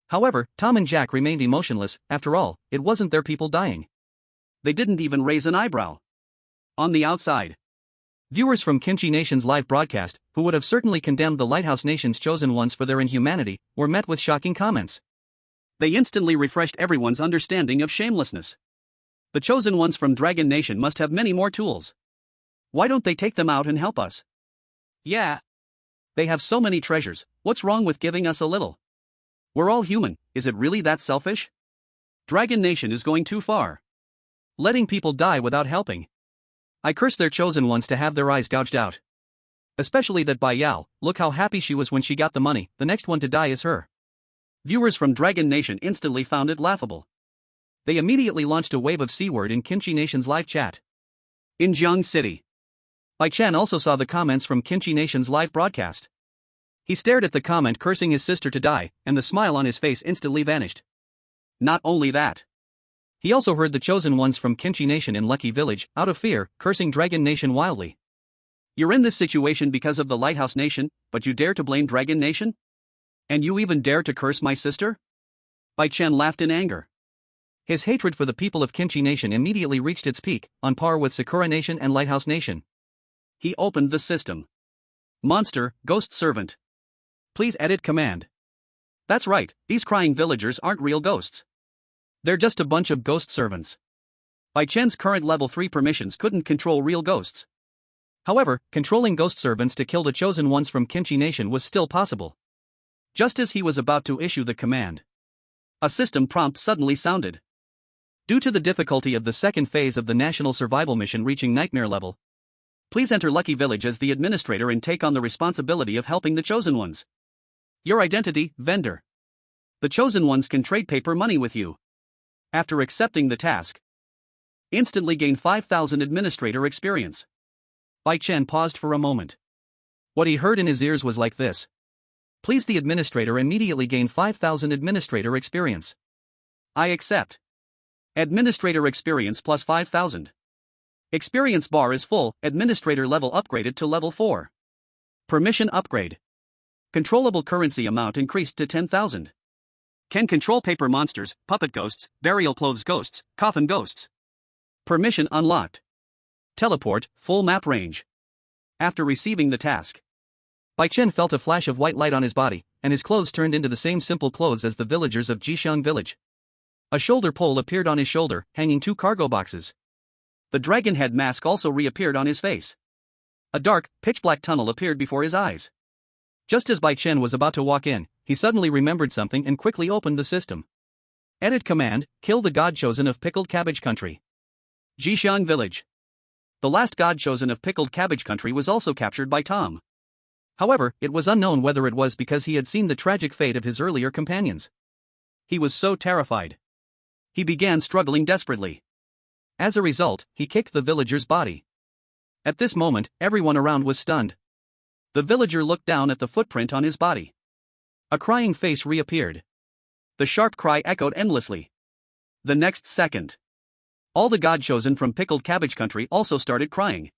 However, Tom and Jack remained emotionless. After all, it wasn't their people dying. They didn't even raise an eyebrow. On the outside, viewers from Kimchi Nation's live broadcast, who would have certainly condemned the Lighthouse Nation's chosen ones for their inhumanity, were met with shocking comments. They instantly refreshed everyone's understanding of shamelessness. The chosen ones from Dragon Nation must have many more tools. Why don't they take them out and help us? Yeah. They have so many treasures, what's wrong with giving us a little? We're all human, is it really that selfish? Dragon Nation is going too far. Letting people die without helping. I curse their chosen ones to have their eyes gouged out. Especially that Bai Yao, look how happy she was when she got the money, the next one to die is her. Viewers from Dragon Nation instantly found it laughable. They immediately launched a wave of C-word in Kimchi Nation's live chat. In Jiang City, Bai Chen also saw the comments from Kimchi Nation's live broadcast. He stared at the comment cursing his sister to die, and the smile on his face instantly vanished. Not only that, he also heard the chosen ones from Kimchi Nation in Lucky Village, out of fear, cursing Dragon Nation wildly. You're in this situation because of the Lighthouse Nation, but you dare to blame Dragon Nation? And you even dare to curse my sister? Bai Chen laughed in anger. His hatred for the people of Kimchi Nation immediately reached its peak, on par with Sakura Nation and Lighthouse Nation. He opened the system. Monster, Ghost Servant. Please edit command. That's right, these crying villagers aren't real ghosts. They're just a bunch of ghost servants. Bai Chen's current level 3 permissions couldn't control real ghosts. However, controlling ghost servants to kill the chosen ones from Kimchi Nation was still possible. Just as he was about to issue the command, a system prompt suddenly sounded. Due to the difficulty of the second phase of the National Survival Mission reaching Nightmare level, please enter Lucky Village as the administrator and take on the responsibility of helping the chosen ones. Your identity, vendor. The chosen ones can trade paper money with you. After accepting the task, instantly gain 5,000 administrator experience. Bai Chen paused for a moment. What he heard in his ears was like this. Please, the administrator immediately gain 5,000 administrator experience. I accept. Administrator experience plus 5,000. Experience bar is full, administrator level upgraded to level 4. Permission upgrade. Controllable currency amount increased to 10,000. Can control paper monsters, puppet ghosts, burial clothes ghosts, coffin ghosts. Permission unlocked. Teleport, full map range. After receiving the task, Bai Chen felt a flash of white light on his body, and his clothes turned into the same simple clothes as the villagers of Jixiang Village. A shoulder pole appeared on his shoulder, hanging 2 cargo boxes. The dragon head mask also reappeared on his face. A dark, pitch-black tunnel appeared before his eyes. Just as Bai Chen was about to walk in, he suddenly remembered something and quickly opened the system. Edit command, kill the god chosen of Pickled Cabbage Country. Jixiang Village. The last god chosen of Pickled Cabbage Country was also captured by Tom. However, it was unknown whether it was because he had seen the tragic fate of his earlier companions. He was so terrified. He began struggling desperately. As a result, he kicked the villager's body. At this moment, everyone around was stunned. The villager looked down at the footprint on his body. A crying face reappeared. The sharp cry echoed endlessly. The next second, all the god chosen from Pickled Cabbage Country also started crying.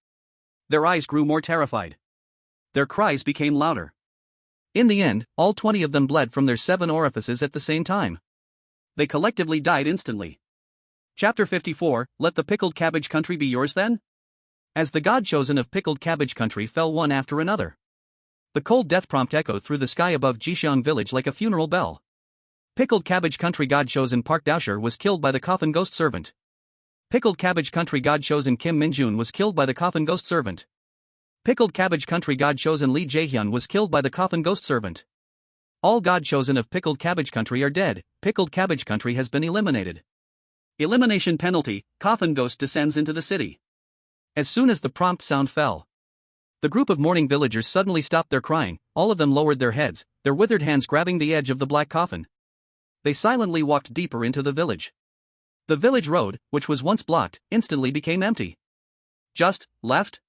Their eyes grew more terrified. Their cries became louder. In the end, all 20 of them bled from their 7 orifices at the same time. They collectively died instantly. Chapter 54, Let the Pickled Cabbage Country be yours then? As the god chosen of Pickled Cabbage Country fell one after another, the cold death prompt echoed through the sky above Jixiang Village like a funeral bell. Pickled Cabbage Country god chosen Park Daosher was killed by the coffin ghost servant. Pickled Cabbage Country god chosen Kim Minjun was killed by the coffin ghost servant. Pickled Cabbage Country god chosen Li Jaehyun was killed by the coffin ghost servant. All god chosen of Pickled Cabbage Country are dead. Pickled Cabbage Country has been eliminated. Elimination penalty, coffin ghost descends into the city. As soon as the prompt sound fell, the group of mourning villagers suddenly stopped their crying, all of them lowered their heads, their withered hands grabbing the edge of the black coffin. They silently walked deeper into the village. The village road, which was once blocked, instantly became empty. Just left?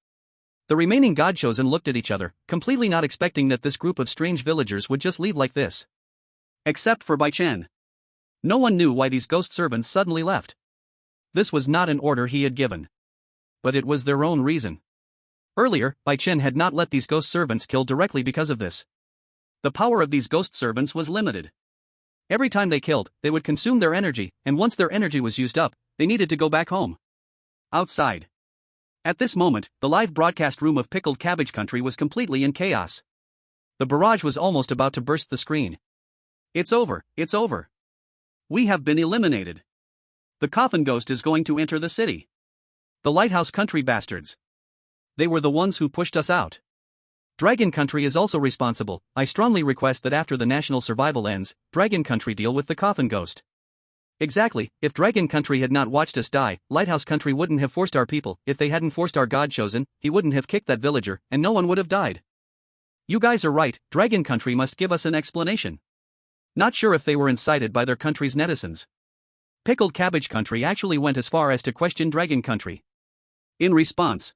The remaining God-chosen looked at each other, completely not expecting that this group of strange villagers would just leave like this. Except for Bai Chen. No one knew why these ghost servants suddenly left. This was not an order he had given. But it was their own reason. Earlier, Bai Chen had not let these ghost servants kill directly because of this. The power of these ghost servants was limited. Every time they killed, they would consume their energy, and once their energy was used up, they needed to go back home. Outside. At this moment, the live broadcast room of Pickled Cabbage Country was completely in chaos. The barrage was almost about to burst the screen. It's over, it's over. We have been eliminated. The coffin ghost is going to enter the city. The Lighthouse Country bastards. They were the ones who pushed us out. Dragon Country is also responsible. I strongly request that after the national survival ends, Dragon Country deal with the coffin ghost. Exactly, if Dragon Country had not watched us die, Lighthouse Country wouldn't have forced our people. If they hadn't forced our God-chosen, he wouldn't have kicked that villager, and no one would have died. You guys are right, Dragon Country must give us an explanation. Not sure if they were incited by their country's netizens. Pickled Cabbage Country actually went as far as to question Dragon Country. In response,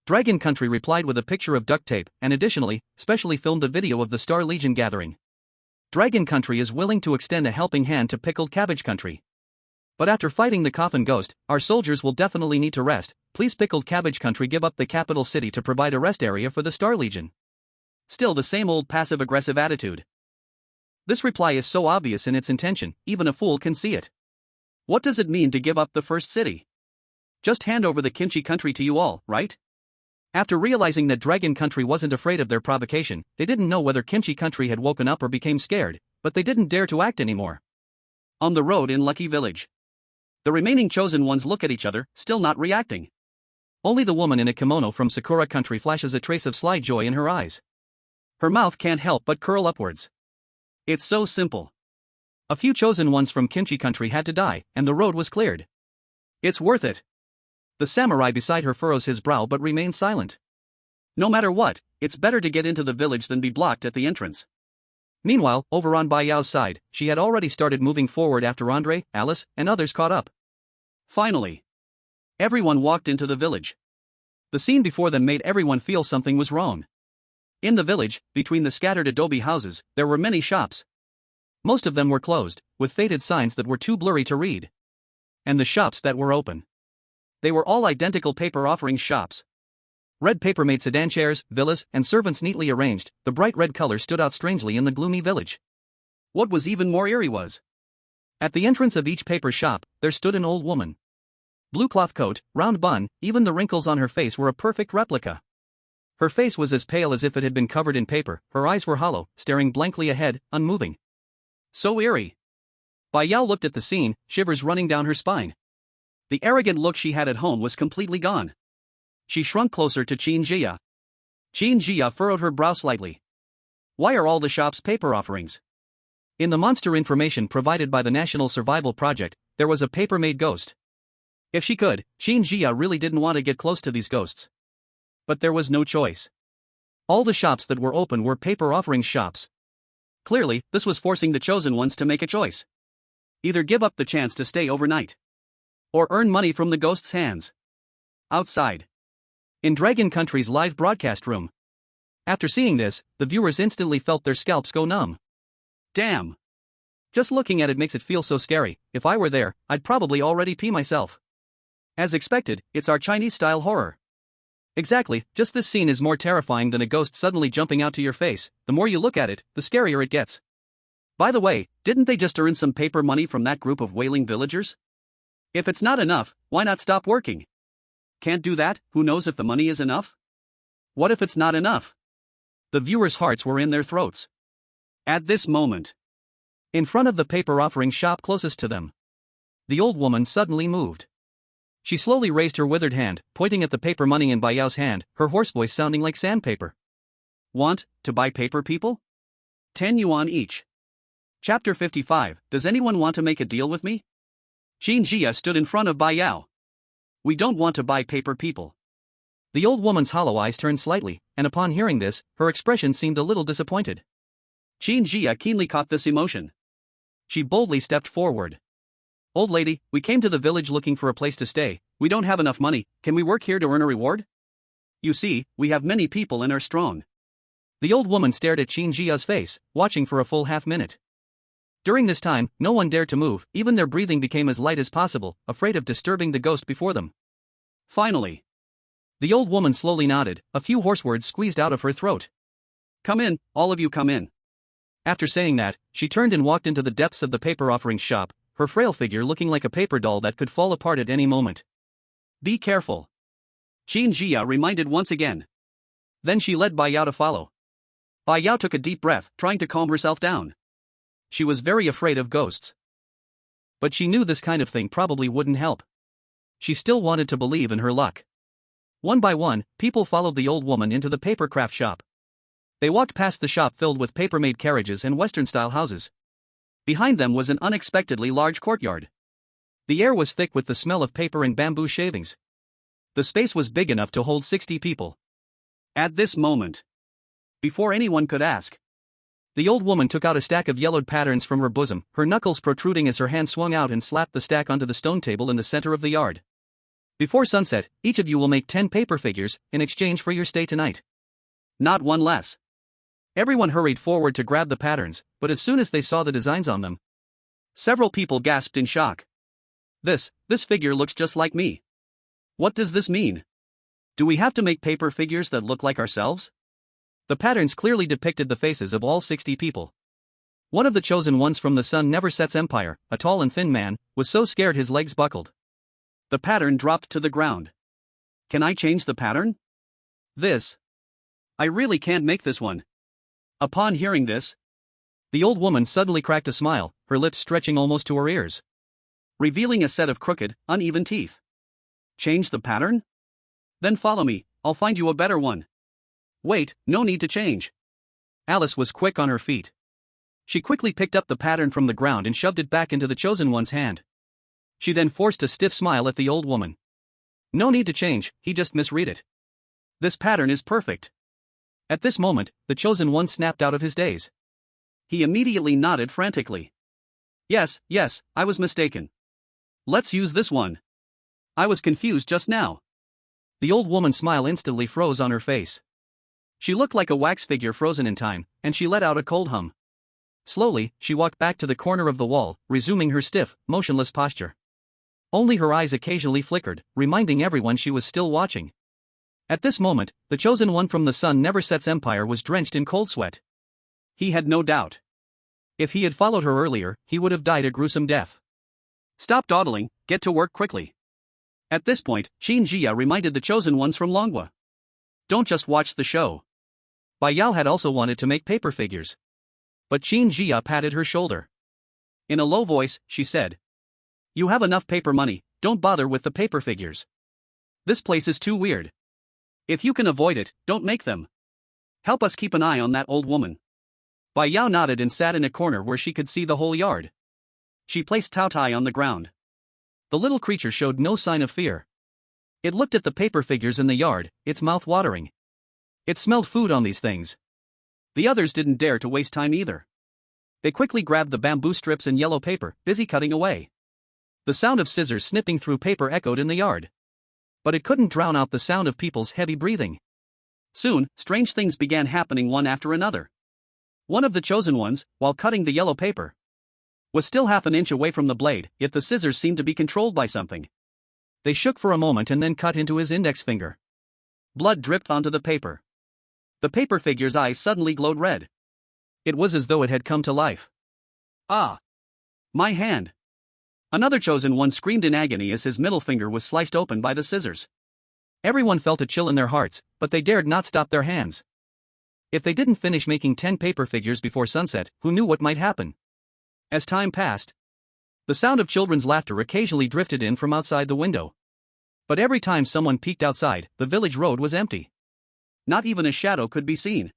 Dragon Country replied with a picture of duct tape and additionally, specially filmed a video of the Star Legion gathering. Dragon Country is willing to extend a helping hand to Pickled Cabbage Country. But after fighting the coffin ghost, our soldiers will definitely need to rest. Please Pickled Cabbage Country give up the capital city to provide a rest area for the Star Legion. Still the same old passive-aggressive attitude. This reply is so obvious in its intention, even a fool can see it. What does it mean to give up the first city? Just hand over the Kimchi Country to you all, right? After realizing that Dragon Country wasn't afraid of their provocation, they didn't know whether Kimchi Country had woken up or became scared, but they didn't dare to act anymore. On the road in Lucky Village, the remaining chosen ones look at each other, still not reacting. Only the woman in a kimono from Sakura Country flashes a trace of sly joy in her eyes. Her mouth can't help but curl upwards. It's so simple. A few chosen ones from Kimchi Country had to die, and the road was cleared. It's worth it. The samurai beside her furrows his brow but remains silent. No matter what, it's better to get into the village than be blocked at the entrance. Meanwhile, over on Bai Yao's side, she had already started moving forward after Andre, Alice, and others caught up. Finally, everyone walked into the village. The scene before them made everyone feel something was wrong. In the village, between the scattered adobe houses, there were many shops. Most of them were closed, with faded signs that were too blurry to read. And the shops that were open, they were all identical paper offering shops. Red paper-made sedan chairs, villas, and servants neatly arranged. The bright red color stood out strangely in the gloomy village. What was even more eerie was, at the entrance of each paper shop, there stood an old woman. Blue cloth coat, round bun, even the wrinkles on her face were a perfect replica. Her face was as pale as if it had been covered in paper, her eyes were hollow, staring blankly ahead, unmoving. So eerie. Bai Yao looked at the scene, shivers running down her spine. The arrogant look she had at home was completely gone. She shrunk closer to Qin Jia. Qin Jia furrowed her brow slightly. Why are all the shops paper offerings? In the monster information provided by the National Survival Project, there was a paper-made ghost. If she could, Qin Jia really didn't want to get close to these ghosts. But there was no choice. All the shops that were open were paper offerings shops. Clearly, this was forcing the chosen ones to make a choice. Either give up the chance to stay overnight, or earn money from the ghost's hands. Outside, in Dragon Country's live broadcast room. After seeing this, the viewers instantly felt their scalps go numb. Damn. Just looking at it makes it feel so scary. If I were there, I'd probably already pee myself. As expected, it's our Chinese-style horror. Exactly, just this scene is more terrifying than a ghost suddenly jumping out to your face. The more you look at it, the scarier it gets. By the way, didn't they just earn some paper money from that group of wailing villagers? If it's not enough, why not stop working? Can't do that, who knows if the money is enough? What if it's not enough? The viewers' hearts were in their throats. At this moment, in front of the paper offering shop closest to them, the old woman suddenly moved. She slowly raised her withered hand, pointing at the paper money in Bai Yao's hand, her hoarse voice sounding like sandpaper. Want to buy paper, people? 10 yuan each. Chapter 55, Does anyone want to make a deal with me? Qin Jia stood in front of Bai Yao. We don't want to buy paper, people. The old woman's hollow eyes turned slightly, and upon hearing this, her expression seemed a little disappointed. Qin Jia keenly caught this emotion. She boldly stepped forward. "Old lady, we came to the village looking for a place to stay. We don't have enough money. Can we work here to earn a reward? You see, we have many people and are strong." The old woman stared at Qin Jia's face, watching for a full half-minute. During this time, no one dared to move, even their breathing became as light as possible, afraid of disturbing the ghost before them. Finally, the old woman slowly nodded, a few hoarse words squeezed out of her throat. "Come in, all of you come in." After saying that, she turned and walked into the depths of the paper offering shop, her frail figure looking like a paper doll that could fall apart at any moment. "Be careful," Qin Jia reminded once again. Then she led Bai Yao to follow. Bai Yao took a deep breath, trying to calm herself down. She was very afraid of ghosts. But she knew this kind of thing probably wouldn't help. She still wanted to believe in her luck. One by one, people followed the old woman into the paper craft shop. They walked past the shop filled with paper-made carriages and Western-style houses. Behind them was an unexpectedly large courtyard. The air was thick with the smell of paper and bamboo shavings. The space was big enough to hold 60 people. At this moment, before anyone could ask, the old woman took out a stack of yellowed patterns from her bosom, her knuckles protruding as her hand swung out and slapped the stack onto the stone table in the center of the yard. "Before sunset, each of you will make 10 paper figures, in exchange for your stay tonight." Not one less. Everyone hurried forward to grab the patterns, but as soon as they saw the designs on them, several people gasped in shock. This figure looks just like me. What does this mean? Do we have to make paper figures that look like ourselves? The patterns clearly depicted the faces of all 60 people. One of the chosen ones from the Sun Never Sets Empire, a tall and thin man, was so scared his legs buckled. The pattern dropped to the ground. Can I change the pattern? I really can't make this one. Upon hearing this, the old woman suddenly cracked a smile, her lips stretching almost to her ears, revealing a set of crooked, uneven teeth. Change the pattern? Then follow me, I'll find you a better one. Wait, no need to change. Alice was quick on her feet. She quickly picked up the pattern from the ground and shoved it back into the chosen one's hand. She then forced a stiff smile at the old woman. "No need to change, he just misread it. This pattern is perfect." At this moment, the chosen one snapped out of his daze. He immediately nodded frantically. Yes, I was mistaken. Let's use this one. I was confused just now." The old woman's smile instantly froze on her face. She looked like a wax figure frozen in time, and she let out a cold hum. Slowly, she walked back to the corner of the wall, resuming her stiff, motionless posture. Only her eyes occasionally flickered, reminding everyone she was still watching. At this moment, the chosen one from the Sun Never Sets Empire was drenched in cold sweat. He had no doubt. If he had followed her earlier, he would have died a gruesome death. "Stop dawdling, get to work quickly." At this point, Qin Jia reminded the chosen ones from Longhua. "Don't just watch the show." Bai Yao had also wanted to make paper figures. But Qin Jia patted her shoulder. In a low voice, she said, "You have enough paper money, don't bother with the paper figures. This place is too weird. If you can avoid it, don't make them. Help us keep an eye on that old woman." Bai Yao nodded and sat in a corner where she could see the whole yard. She placed Taotie on the ground. The little creature showed no sign of fear. It looked at the paper figures in the yard, its mouth watering. It smelled food on these things. The others didn't dare to waste time either. They quickly grabbed the bamboo strips and yellow paper, busy cutting away. The sound of scissors snipping through paper echoed in the yard. But it couldn't drown out the sound of people's heavy breathing. Soon, strange things began happening one after another. One of the chosen ones, while cutting the yellow paper, was still half an inch away from the blade, yet the scissors seemed to be controlled by something. They shook for a moment and then cut into his index finger. Blood dripped onto the paper. The paper figure's eyes suddenly glowed red. It was as though it had come to life. "Ah! My hand!" Another chosen one screamed in agony as his middle finger was sliced open by the scissors. Everyone felt a chill in their hearts, but they dared not stop their hands. If they didn't finish making 10 paper figures before sunset, who knew what might happen? As time passed, the sound of children's laughter occasionally drifted in from outside the window. But every time someone peeked outside, the village road was empty. Not even a shadow could be seen.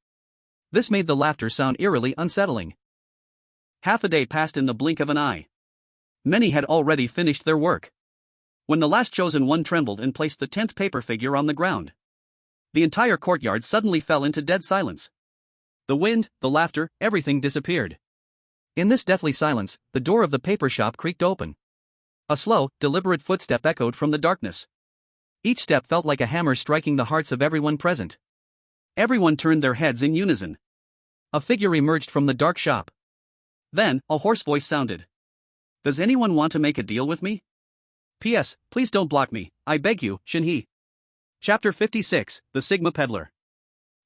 This made the laughter sound eerily unsettling. Half a day passed in the blink of an eye. Many had already finished their work. When the last chosen one trembled and placed the 10th paper figure on the ground, The entire courtyard suddenly fell into dead silence. The wind, the laughter, everything disappeared. In this deathly silence, the door of the paper shop creaked open. A slow, deliberate footstep echoed from the darkness. Each step felt like a hammer striking the hearts of everyone present. Everyone turned their heads in unison. A figure emerged from the dark shop. Then, a hoarse voice sounded. "Does anyone want to make a deal with me? P.S. Please don't block me, I beg you, Shinhee." Chapter 56, The Sigma Peddler.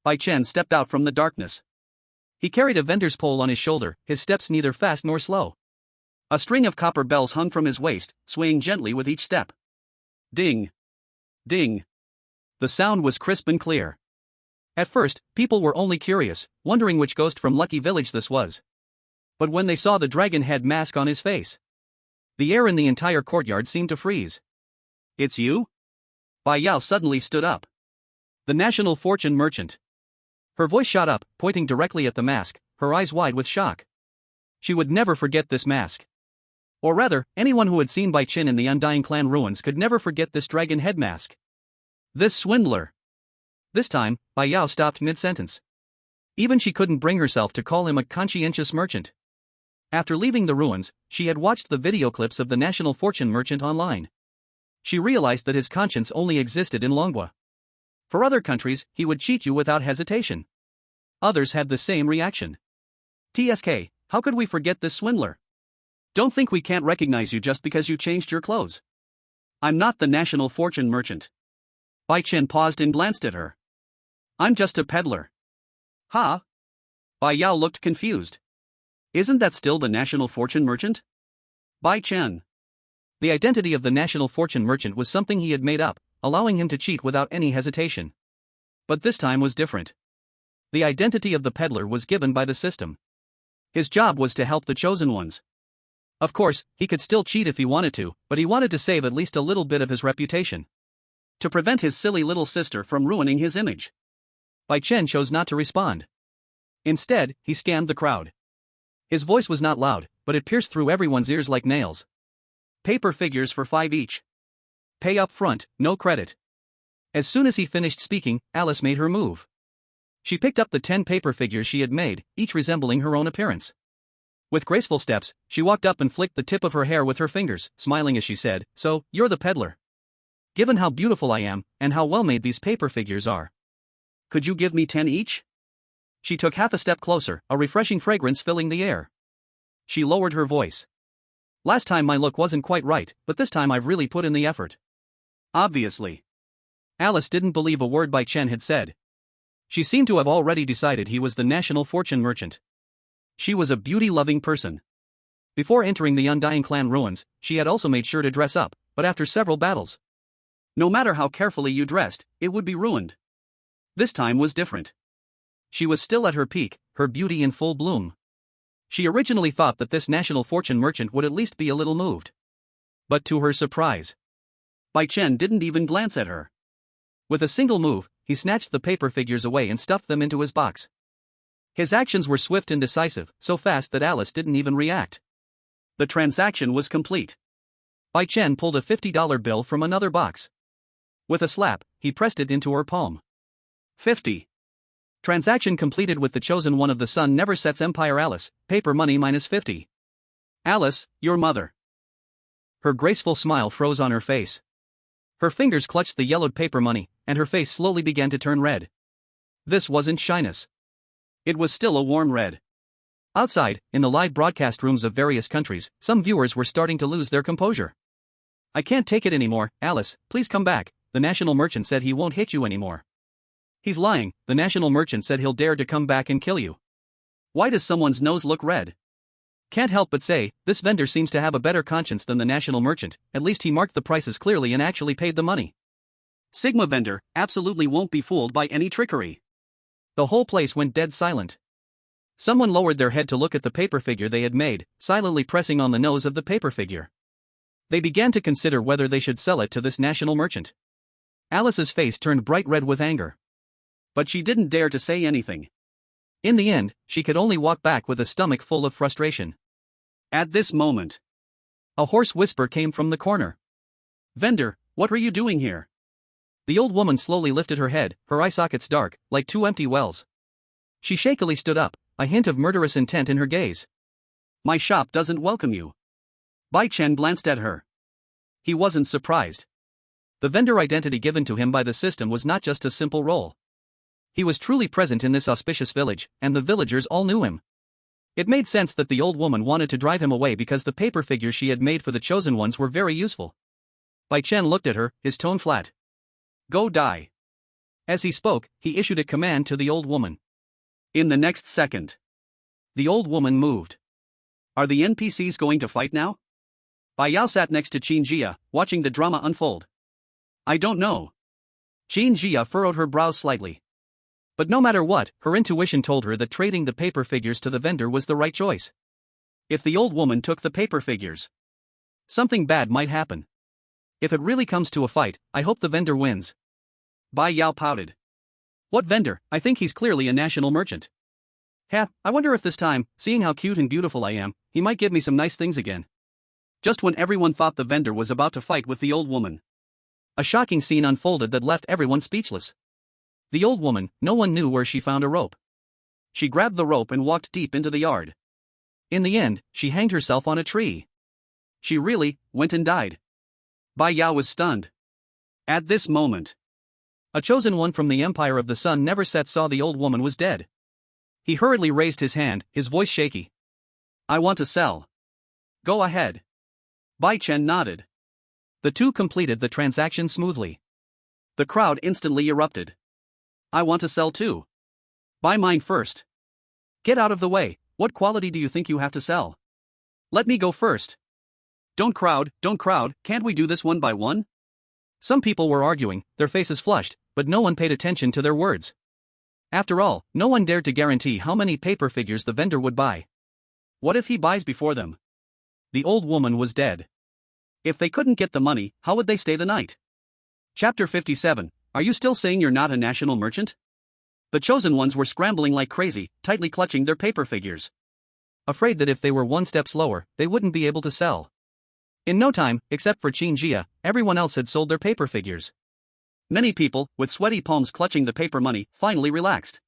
Bai Chen stepped out from the darkness. He carried a vendor's pole on his shoulder, his steps neither fast nor slow. A string of copper bells hung from his waist, swaying gently with each step. Ding! Ding! The sound was crisp and clear. At first, people were only curious, wondering which ghost from Lucky Village this was. But when they saw the dragon head mask on his face, the air in the entire courtyard seemed to freeze. "It's you?" Bai Yao suddenly stood up. The national fortune merchant. Her voice shot up, pointing directly at the mask, her eyes wide with shock. She would never forget this mask. Or rather, anyone who had seen Bai Chen in the Undying Clan ruins could never forget this dragon head mask. This swindler! This time, Bai Yao stopped mid-sentence. Even she couldn't bring herself to call him a conscientious merchant. After leaving the ruins, she had watched the video clips of the national fortune merchant online. She realized that his conscience only existed in Longwa. For other countries, he would cheat you without hesitation. Others had the same reaction. "TSK, how could we forget this swindler? Don't think we can't recognize you just because you changed your clothes. I'm not the national fortune merchant." Bai Chen paused and glanced at her. "I'm just a peddler." "Huh?" Bai Yao looked confused. "Isn't that still the national fortune merchant?" "Bai Chen." The identity of the national fortune merchant was something he had made up, allowing him to cheat without any hesitation. But this time was different. The identity of the peddler was given by the system. His job was to help the chosen ones. Of course, he could still cheat if he wanted to, but he wanted to save at least a little bit of his reputation. To prevent his silly little sister from ruining his image. Bai Chen chose not to respond. Instead, he scanned the crowd. His voice was not loud, but it pierced through everyone's ears like nails. "Paper figures for 5 each. Pay up front, no credit." As soon as he finished speaking, Alice made her move. She picked up the 10 paper figures she had made, each resembling her own appearance. With graceful steps, she walked up and flicked the tip of her hair with her fingers, smiling as she said, "So, you're the peddler. Given how beautiful I am, and how well made these paper figures are, could you give me 10 each?" She took half a step closer, a refreshing fragrance filling the air. She lowered her voice. "Last time my look wasn't quite right, but this time I've really put in the effort." "Obviously." Alice didn't believe a word Bai Chen had said. She seemed to have already decided he was the national fortune merchant. She was a beauty-loving person. Before entering the Undying Clan ruins, she had also made sure to dress up, but after several battles, no matter how carefully you dressed, it would be ruined. This time was different. She was still at her peak, her beauty in full bloom. She originally thought that this national fortune merchant would at least be a little moved. But to her surprise, Bai Chen didn't even glance at her. With a single move, he snatched the paper figures away and stuffed them into his box. His actions were swift and decisive, so fast that Alice didn't even react. The transaction was complete. Bai Chen pulled a $50 bill from another box. With a slap, he pressed it into her palm. 50. Transaction completed with the chosen one of the sun never sets Empire Alice, paper money minus 50. "Alice, your mother." Her graceful smile froze on her face. Her fingers clutched the yellowed paper money, and her face slowly began to turn red. This wasn't shyness. It was still a warm red. Outside, in the live broadcast rooms of various countries, some viewers were starting to lose their composure. "I can't take it anymore, Alice, please come back. The national merchant said he won't hit you anymore." "He's lying, the national merchant said he'll dare to come back and kill you." "Why does someone's nose look red?" "Can't help but say, this vendor seems to have a better conscience than the national merchant, at least he marked the prices clearly and actually paid the money." "Sigma vendor absolutely won't be fooled by any trickery." The whole place went dead silent. Someone lowered their head to look at the paper figure they had made, silently pressing on the nose of the paper figure. They began to consider whether they should sell it to this national merchant. Alice's face turned bright red with anger. But she didn't dare to say anything. In the end, she could only walk back with a stomach full of frustration. At this moment, a hoarse whisper came from the corner. "Vendor, what are you doing here?" The old woman slowly lifted her head, her eye sockets dark, like two empty wells. She shakily stood up, a hint of murderous intent in her gaze. My shop doesn't welcome you. Bai Chen glanced at her. He wasn't surprised. The vendor identity given to him by the system was not just a simple role. He was truly present in this auspicious village, and the villagers all knew him. It made sense that the old woman wanted to drive him away because the paper figures she had made for the chosen ones were very useful. Bai Chen looked at her, his tone flat. Go die. As he spoke, he issued a command to the old woman. In the next second, the old woman moved. Are the NPCs going to fight now? Bai Yao sat next to Qin Jia, watching the drama unfold. I don't know. Qin Jia furrowed her brows slightly. But no matter what, her intuition told her that trading the paper figures to the vendor was the right choice. If the old woman took the paper figures, something bad might happen. If it really comes to a fight, I hope the vendor wins. Bai Yao pouted. What vendor? I think he's clearly a national merchant. I wonder if this time, seeing how cute and beautiful I am, he might give me some nice things again. Just when everyone thought the vendor was about to fight with the old woman, a shocking scene unfolded that left everyone speechless. The old woman, no one knew where she found a rope. She grabbed the rope and walked deep into the yard. In the end, she hanged herself on a tree. She really went and died. Bai Yao was stunned. At this moment, a chosen one from the Empire of the Sun never set saw the old woman was dead. He hurriedly raised his hand, his voice shaky. I want to sell. Go ahead. Bai Chen nodded. The two completed the transaction smoothly. The crowd instantly erupted. I want to sell too. Buy mine first. Get out of the way, what quality do you think you have to sell? Let me go first. Don't crowd, can't we do this one by one? Some people were arguing, their faces flushed, but no one paid attention to their words. After all, no one dared to guarantee how many paper figures the vendor would buy. What if he buys before them? The old woman was dead. If they couldn't get the money, how would they stay the night? Chapter 57. Are you still saying you're not a national merchant? The chosen ones were scrambling like crazy, tightly clutching their paper figures. Afraid that if they were one step slower, they wouldn't be able to sell. In no time, except for Qin Jia, everyone else had sold their paper figures. Many people, with sweaty palms clutching the paper money, finally relaxed.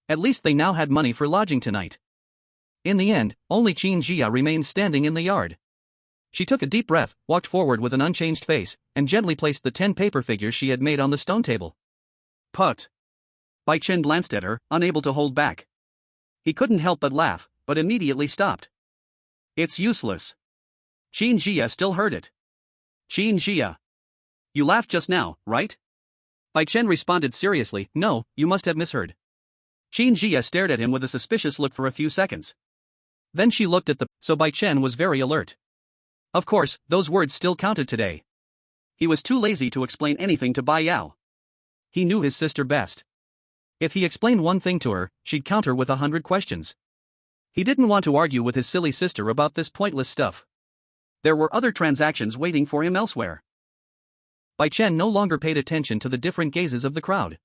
At least they now had money for lodging tonight. In the end, only Qin Jia remained standing in the yard. She took a deep breath, walked forward with an unchanged face, and gently placed the 10 paper figures she had made on the stone table. Put. Bai Chen glanced at her, unable to hold back. He couldn't help but laugh, but immediately stopped. It's useless. Qin Jia still heard it. Qin Jia. You laughed just now, right? Bai Chen responded seriously, no, you must have misheard. Qin Jia stared at him with a suspicious look for a few seconds. Then she looked at so Bai Chen was very alert. Of course, those words still counted today. He was too lazy to explain anything to Bai Yao. He knew his sister best. If he explained one thing to her, she'd counter with 100 questions. He didn't want to argue with his silly sister about this pointless stuff. There were other transactions waiting for him elsewhere. Bai Chen no longer paid attention to the different gazes of the crowd.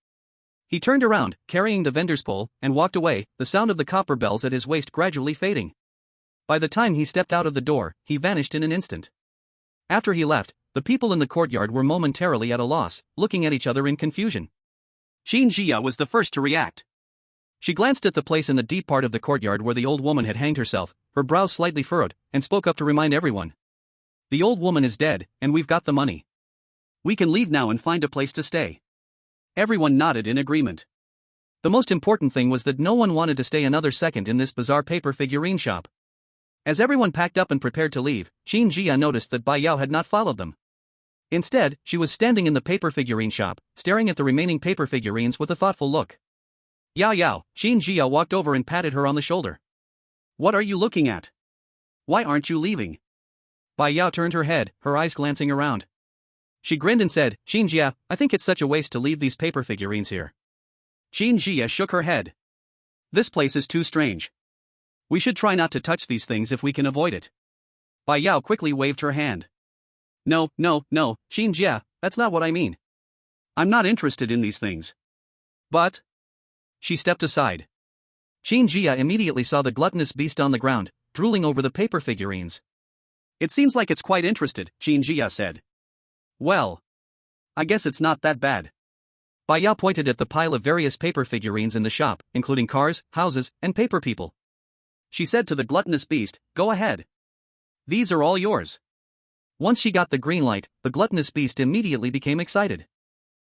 He turned around, carrying the vendor's pole, and walked away, the sound of the copper bells at his waist gradually fading. By the time he stepped out of the door, he vanished in an instant. After he left, the people in the courtyard were momentarily at a loss, looking at each other in confusion. Qin Jia was the first to react. She glanced at the place in the deep part of the courtyard where the old woman had hanged herself, her brows slightly furrowed, and spoke up to remind everyone. The old woman is dead, and we've got the money. We can leave now and find a place to stay. Everyone nodded in agreement. The most important thing was that no one wanted to stay another second in this bizarre paper figurine shop. As everyone packed up and prepared to leave, Qin Jia noticed that Bai Yao had not followed them. Instead, she was standing in the paper figurine shop, staring at the remaining paper figurines with a thoughtful look. Yao, Qin Jia walked over and patted her on the shoulder. What are you looking at? Why aren't you leaving? Bai Yao turned her head, her eyes glancing around. She grinned and said, Qin Jia, I think it's such a waste to leave these paper figurines here. Qin Jia shook her head. This place is too strange. We should try not to touch these things if we can avoid it. Bai Yao quickly waved her hand. No, Qin Jia, that's not what I mean. I'm not interested in these things. But... She stepped aside. Qin Jia immediately saw the gluttonous beast on the ground, drooling over the paper figurines. It seems like it's quite interested, Qin Jia said. Well. I guess it's not that bad. Bai Yao pointed at the pile of various paper figurines in the shop, including cars, houses, and paper people. She said to the gluttonous beast, "Go ahead. These are all yours." Once she got the green light, the gluttonous beast immediately became excited.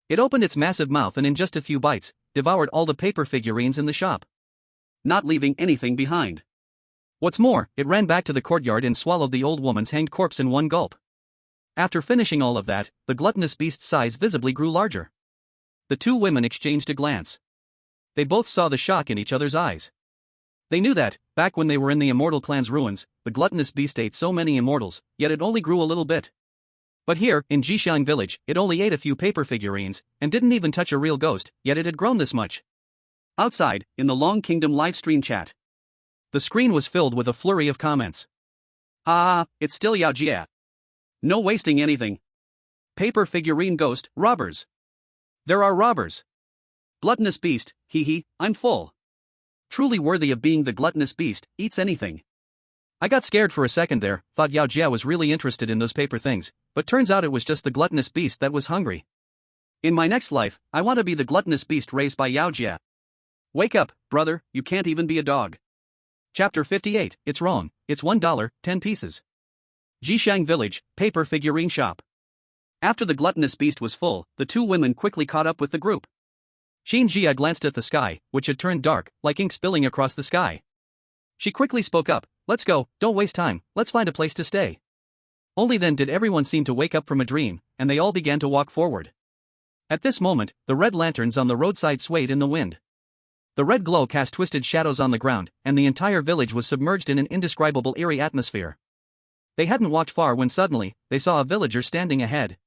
It opened its massive mouth and in just a few bites, devoured all the paper figurines in the shop, not leaving anything behind. What's more, it ran back to the courtyard and swallowed the old woman's hanged corpse in one gulp. After finishing all of that, the gluttonous beast's size visibly grew larger. The two women exchanged a glance. They both saw the shock in each other's eyes. They knew that, back when they were in the immortal clan's ruins, the gluttonous beast ate so many immortals, yet it only grew a little bit. But here, in Jixiang village, it only ate a few paper figurines, and didn't even touch a real ghost, yet it had grown this much. Outside, in the Long Kingdom livestream chat, the screen was filled with a flurry of comments. It's still Yao Jia. No wasting anything. Paper figurine ghost, robbers. There are robbers. Gluttonous beast, hee, I'm full. Truly worthy of being the gluttonous beast, eats anything. I got scared for a second there, thought Yao Jia was really interested in those paper things, but turns out it was just the gluttonous beast that was hungry. In my next life, I want to be the gluttonous beast raised by Yao Jia. Wake up, brother, you can't even be a dog. Chapter 58, It's wrong, it's $1, 10 pieces. Jixiang Village, paper figurine shop. After the gluttonous beast was full, the two women quickly caught up with the group. Xin Jia glanced at the sky, which had turned dark, like ink spilling across the sky. She quickly spoke up, "Let's go, don't waste time, let's find a place to stay." Only then did everyone seem to wake up from a dream, and they all began to walk forward. At this moment, the red lanterns on the roadside swayed in the wind. The red glow cast twisted shadows on the ground, and the entire village was submerged in an indescribable eerie atmosphere. They hadn't walked far when suddenly, they saw a villager standing ahead.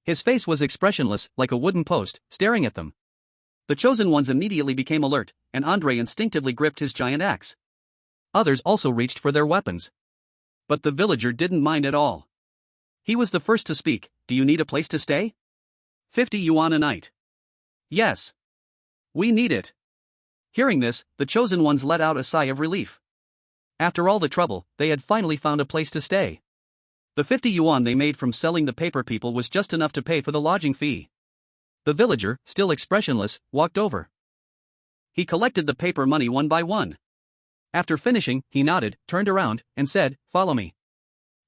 His face was expressionless, like a wooden post, staring at them. The chosen ones immediately became alert, and Andre instinctively gripped his giant axe. Others also reached for their weapons. But the villager didn't mind at all. He was the first to speak. "Do you need a place to stay? 50 yuan a night." "Yes. We need it." Hearing this, the chosen ones let out a sigh of relief. After all the trouble, they had finally found a place to stay. The 50 yuan they made from selling the paper people was just enough to pay for the lodging fee. The villager, still expressionless, walked over. He collected the paper money one by one. After finishing, he nodded, turned around, and said, "Follow me."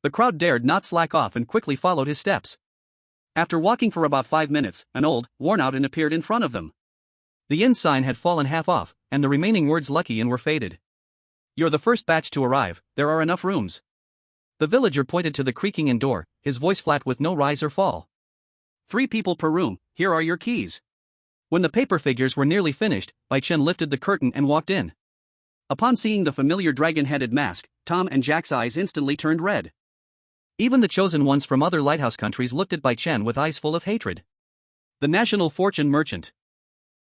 The crowd dared not slack off and quickly followed his steps. After walking for about 5 minutes, an old, worn-out inn appeared in front of them. The inn sign had fallen half off, and the remaining words "Lucky Inn" were faded. "You're the first batch to arrive, there are enough rooms." The villager pointed to the creaking inn door, his voice flat with no rise or fall. 3 people per room, here are your keys." When the paper figures were nearly finished, Bai Chen lifted the curtain and walked in. Upon seeing the familiar dragon-headed mask, Tom and Jack's eyes instantly turned red. Even the chosen ones from other lighthouse countries looked at Bai Chen with eyes full of hatred. The national fortune merchant.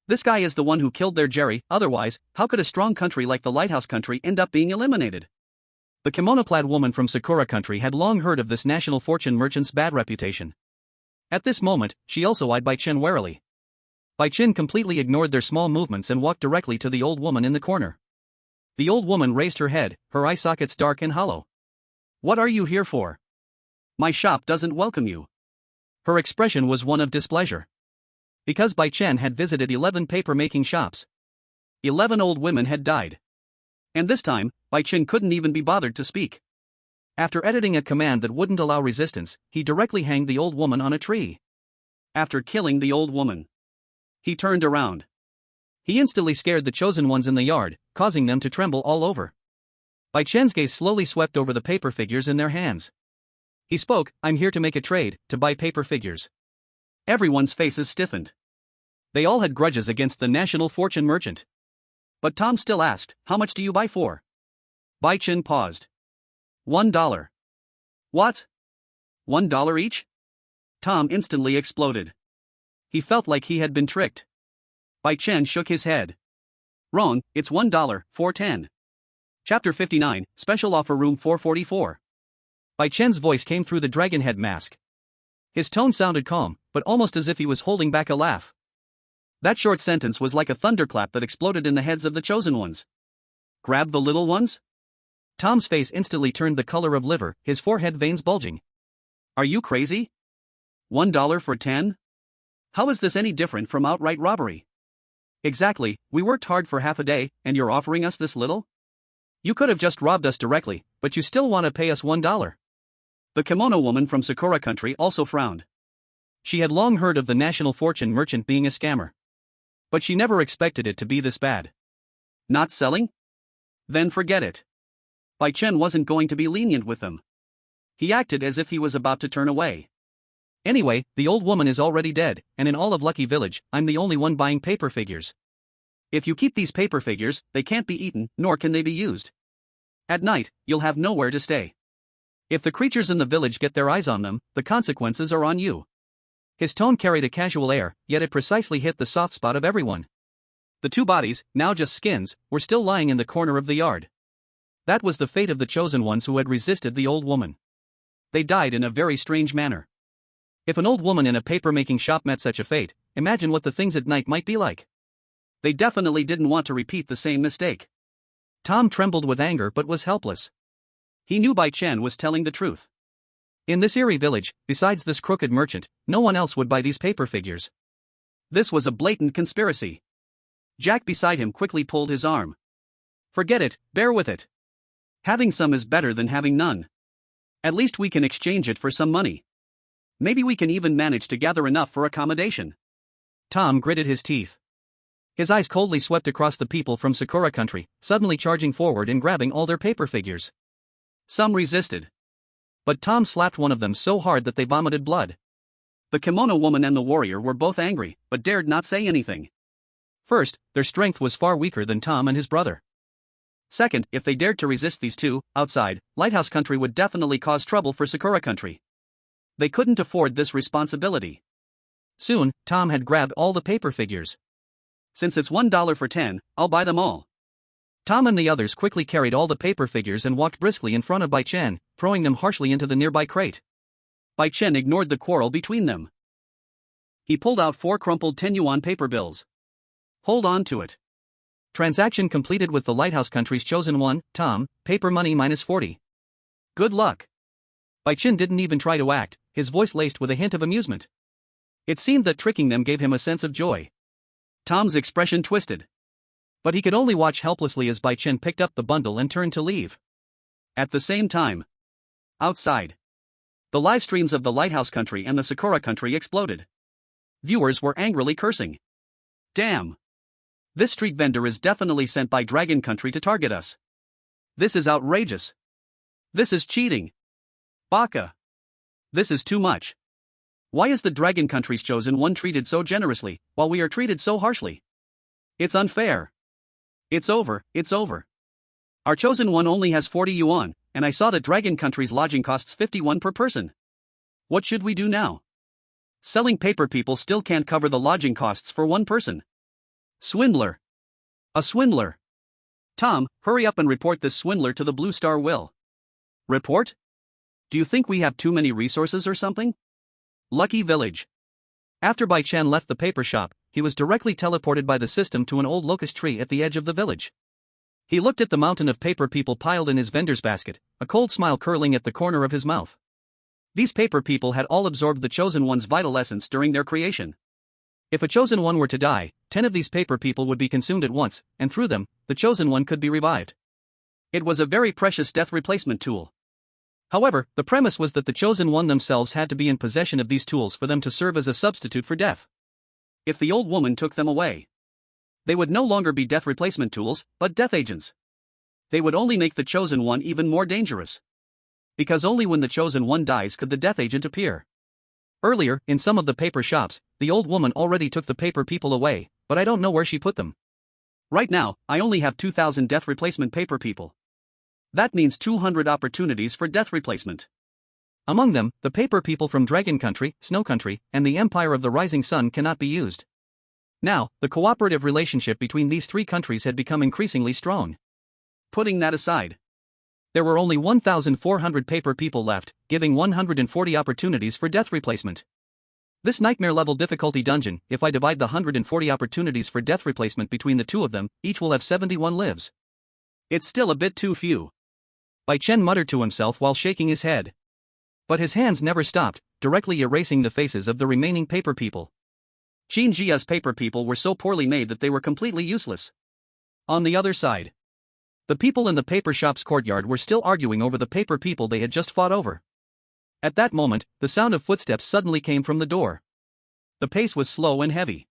This guy is the one who killed their Jerry, otherwise, how could a strong country like the lighthouse country end up being eliminated? The kimono-clad woman from Sakura country had long heard of this national fortune merchant's bad reputation. At this moment, she also eyed Bai Chen warily. Bai Chen completely ignored their small movements and walked directly to the old woman in the corner. The old woman raised her head, her eye sockets dark and hollow. "What are you here for? My shop doesn't welcome you." Her expression was one of displeasure. Because Bai Chen had visited 11 paper-making shops. 11 old women had died. And this time, Bai Chen couldn't even be bothered to speak. After editing a command that wouldn't allow resistance, he directly hanged the old woman on a tree. After killing the old woman, he turned around. He instantly scared the chosen ones in the yard, causing them to tremble all over. Bai Chen's gaze slowly swept over the paper figures in their hands. He spoke, "I'm here to make a trade, to buy paper figures." Everyone's faces stiffened. They all had grudges against the national fortune merchant. But Tom still asked, "How much do you buy for?" Bai Chen paused. $1. What? $1 each? Tom instantly exploded. He felt like he had been tricked. Bai Chen shook his head. "Wrong, it's $1, 410. Chapter 59, Special Offer Room 444. Bai Chen's voice came through the dragon-head mask. His tone sounded calm, but almost as if he was holding back a laugh. That short sentence was like a thunderclap that exploded in the heads of the chosen ones. "Grab the little ones?" Tom's face instantly turned the color of liver, his forehead veins bulging. "Are you crazy? $1 for 10? How is this any different from outright robbery? Exactly, we worked hard for half a day, and you're offering us this little? You could have just robbed us directly, but you still want to pay us $1. The kimono woman from Sakura country also frowned. She had long heard of the national fortune merchant being a scammer. But she never expected it to be this bad. Not selling? Then forget it. Bai Chen wasn't going to be lenient with them. He acted as if he was about to turn away. Anyway, the old woman is already dead, and in all of Lucky Village, I'm the only one buying paper figures. If you keep these paper figures, they can't be eaten, nor can they be used. At night, you'll have nowhere to stay. If the creatures in the village get their eyes on them, the consequences are on you. His tone carried a casual air, yet it precisely hit the soft spot of everyone. The two bodies, now just skins, were still lying in the corner of the yard. That was the fate of the chosen ones who had resisted the old woman. They died in a very strange manner. If an old woman in a paper-making shop met such a fate, imagine what the things at night might be like. They definitely didn't want to repeat the same mistake. Tom trembled with anger but was helpless. He knew Bai Chen was telling the truth. In this eerie village, besides this crooked merchant, no one else would buy these paper figures. This was a blatant conspiracy. Jack beside him quickly pulled his arm. Forget it, bear with it. Having some is better than having none. At least we can exchange it for some money. Maybe we can even manage to gather enough for accommodation. Tom gritted his teeth. His eyes coldly swept across the people from Sakura country, suddenly charging forward and grabbing all their paper figures. Some resisted. But Tom slapped one of them so hard that they vomited blood. The kimono woman and the warrior were both angry, but dared not say anything. First, their strength was far weaker than Tom and his brother. Second, if they dared to resist these two, outside, Lighthouse country would definitely cause trouble for Sakura country. They couldn't afford this responsibility. Soon, Tom had grabbed all the paper figures. Since it's $1 for 10, I'll buy them all. Tom and the others quickly carried all the paper figures and walked briskly in front of Bai Chen, throwing them harshly into the nearby crate. Bai Chen ignored the quarrel between them. He pulled out 4 crumpled 10 yuan paper bills. Hold on to it. Transaction completed with the Lighthouse country's chosen one, Tom, paper money -40. Good luck. Bai Chen didn't even try to act, his voice laced with a hint of amusement. It seemed that tricking them gave him a sense of joy. Tom's expression twisted. But he could only watch helplessly as Bai Chen picked up the bundle and turned to leave. At the same time, outside, the live streams of the Lighthouse country and the Sakura country exploded. Viewers were angrily cursing. Damn! This street vendor is definitely sent by Dragon Country to target us. This is outrageous. This is cheating. Baka. This is too much. Why is the Dragon Country's chosen one treated so generously, while we are treated so harshly? It's unfair. It's over, it's over. Our chosen one only has 40 yuan, and I saw that Dragon Country's lodging costs 51 per person. What should we do now? Selling paper people still can't cover the lodging costs for one person. Swindler. A swindler. Tom, hurry up and report this swindler to the Blue Star Will. Report? Do you think we have too many resources or something? Lucky Village. After Bai Chen left the paper shop, he was directly teleported by the system to an old locust tree at the edge of the village. He looked at the mountain of paper people piled in his vendor's basket, a cold smile curling at the corner of his mouth. These paper people had all absorbed the chosen one's vital essence during their creation. If a chosen one were to die, 10 of these paper people would be consumed at once, and through them, the chosen one could be revived. It was a very precious death replacement tool. However, the premise was that the chosen one themselves had to be in possession of these tools for them to serve as a substitute for death. If the old woman took them away, they would no longer be death replacement tools, but death agents. They would only make the chosen one even more dangerous. Because only when the chosen one dies could the death agent appear. Earlier, in some of the paper shops, the old woman already took the paper people away, but I don't know where she put them. Right now, I only have 2,000 death replacement paper people. That means 200 opportunities for death replacement. Among them, the paper people from Dragon Country, Snow Country, and the Empire of the Rising Sun cannot be used. Now, the cooperative relationship between these three countries had become increasingly strong. Putting that aside, there were only 1,400 paper people left, giving 140 opportunities for death replacement. This nightmare-level difficulty dungeon, if I divide the 140 opportunities for death replacement between the two of them, each will have 71 lives. It's still a bit too few. Bai Chen muttered to himself while shaking his head. But his hands never stopped, directly erasing the faces of the remaining paper people. Xinjia's paper people were so poorly made that they were completely useless. On the other side, the people in the paper shop's courtyard were still arguing over the paper people they had just fought over. At that moment, the sound of footsteps suddenly came from the door. The pace was slow and heavy.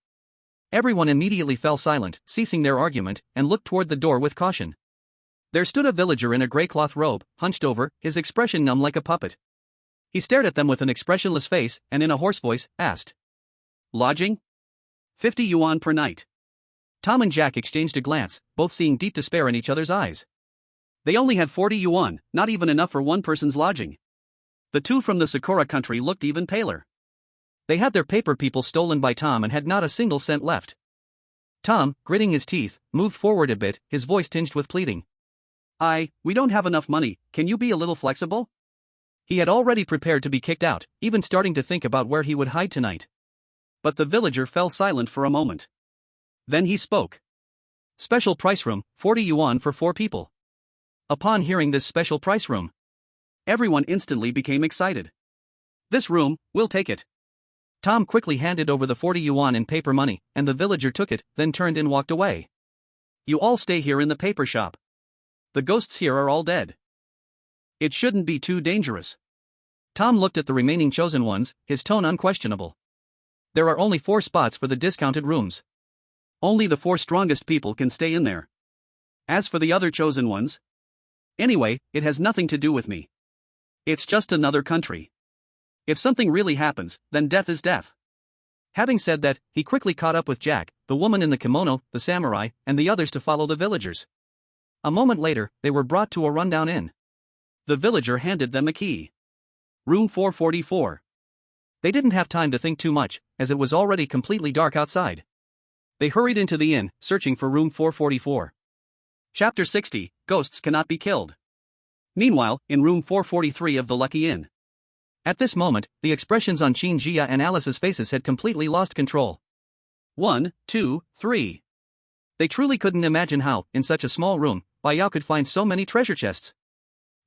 Everyone immediately fell silent, ceasing their argument, and looked toward the door with caution. There stood a villager in a gray cloth robe, hunched over, his expression numb like a puppet. He stared at them with an expressionless face, and in a hoarse voice, asked, "Lodging? 50 yuan per night." Tom and Jack exchanged a glance, both seeing deep despair in each other's eyes. They only had 40 yuan, not even enough for one person's lodging. The two from the Sakura country looked even paler. They had their paper people stolen by Tom and had not a single cent left. Tom, gritting his teeth, moved forward a bit, his voice tinged with pleading. We don't have enough money, can you be a little flexible?" He had already prepared to be kicked out, even starting to think about where he would hide tonight. But the villager fell silent for a moment. Then he spoke. "Special price room, 40 yuan for 4 people." Upon hearing this special price room, everyone instantly became excited. "This room, we'll take it." Tom quickly handed over the 40 yuan in paper money, and the villager took it, then turned and walked away. "You all stay here in the paper shop. The ghosts here are all dead. It shouldn't be too dangerous." Tom looked at the remaining chosen ones, his tone unquestionable. "There are only 4 spots for the discounted rooms. Only the 4 strongest people can stay in there. As for the other chosen ones, anyway, it has nothing to do with me. It's just another country. If something really happens, then death is death." Having said that, he quickly caught up with Jack, the woman in the kimono, the samurai, and the others to follow the villagers. A moment later, they were brought to a rundown inn. The villager handed them a key. "Room 444. They didn't have time to think too much, as it was already completely dark outside. They hurried into the inn, searching for room 444. Chapter 60, Ghosts Cannot Be Killed. Meanwhile, in room 443 of the Lucky Inn. At this moment, the expressions on Qin Jia and Alice's faces had completely lost control. 1, 2, 3. They truly couldn't imagine how, in such a small room, Bai Yao could find so many treasure chests.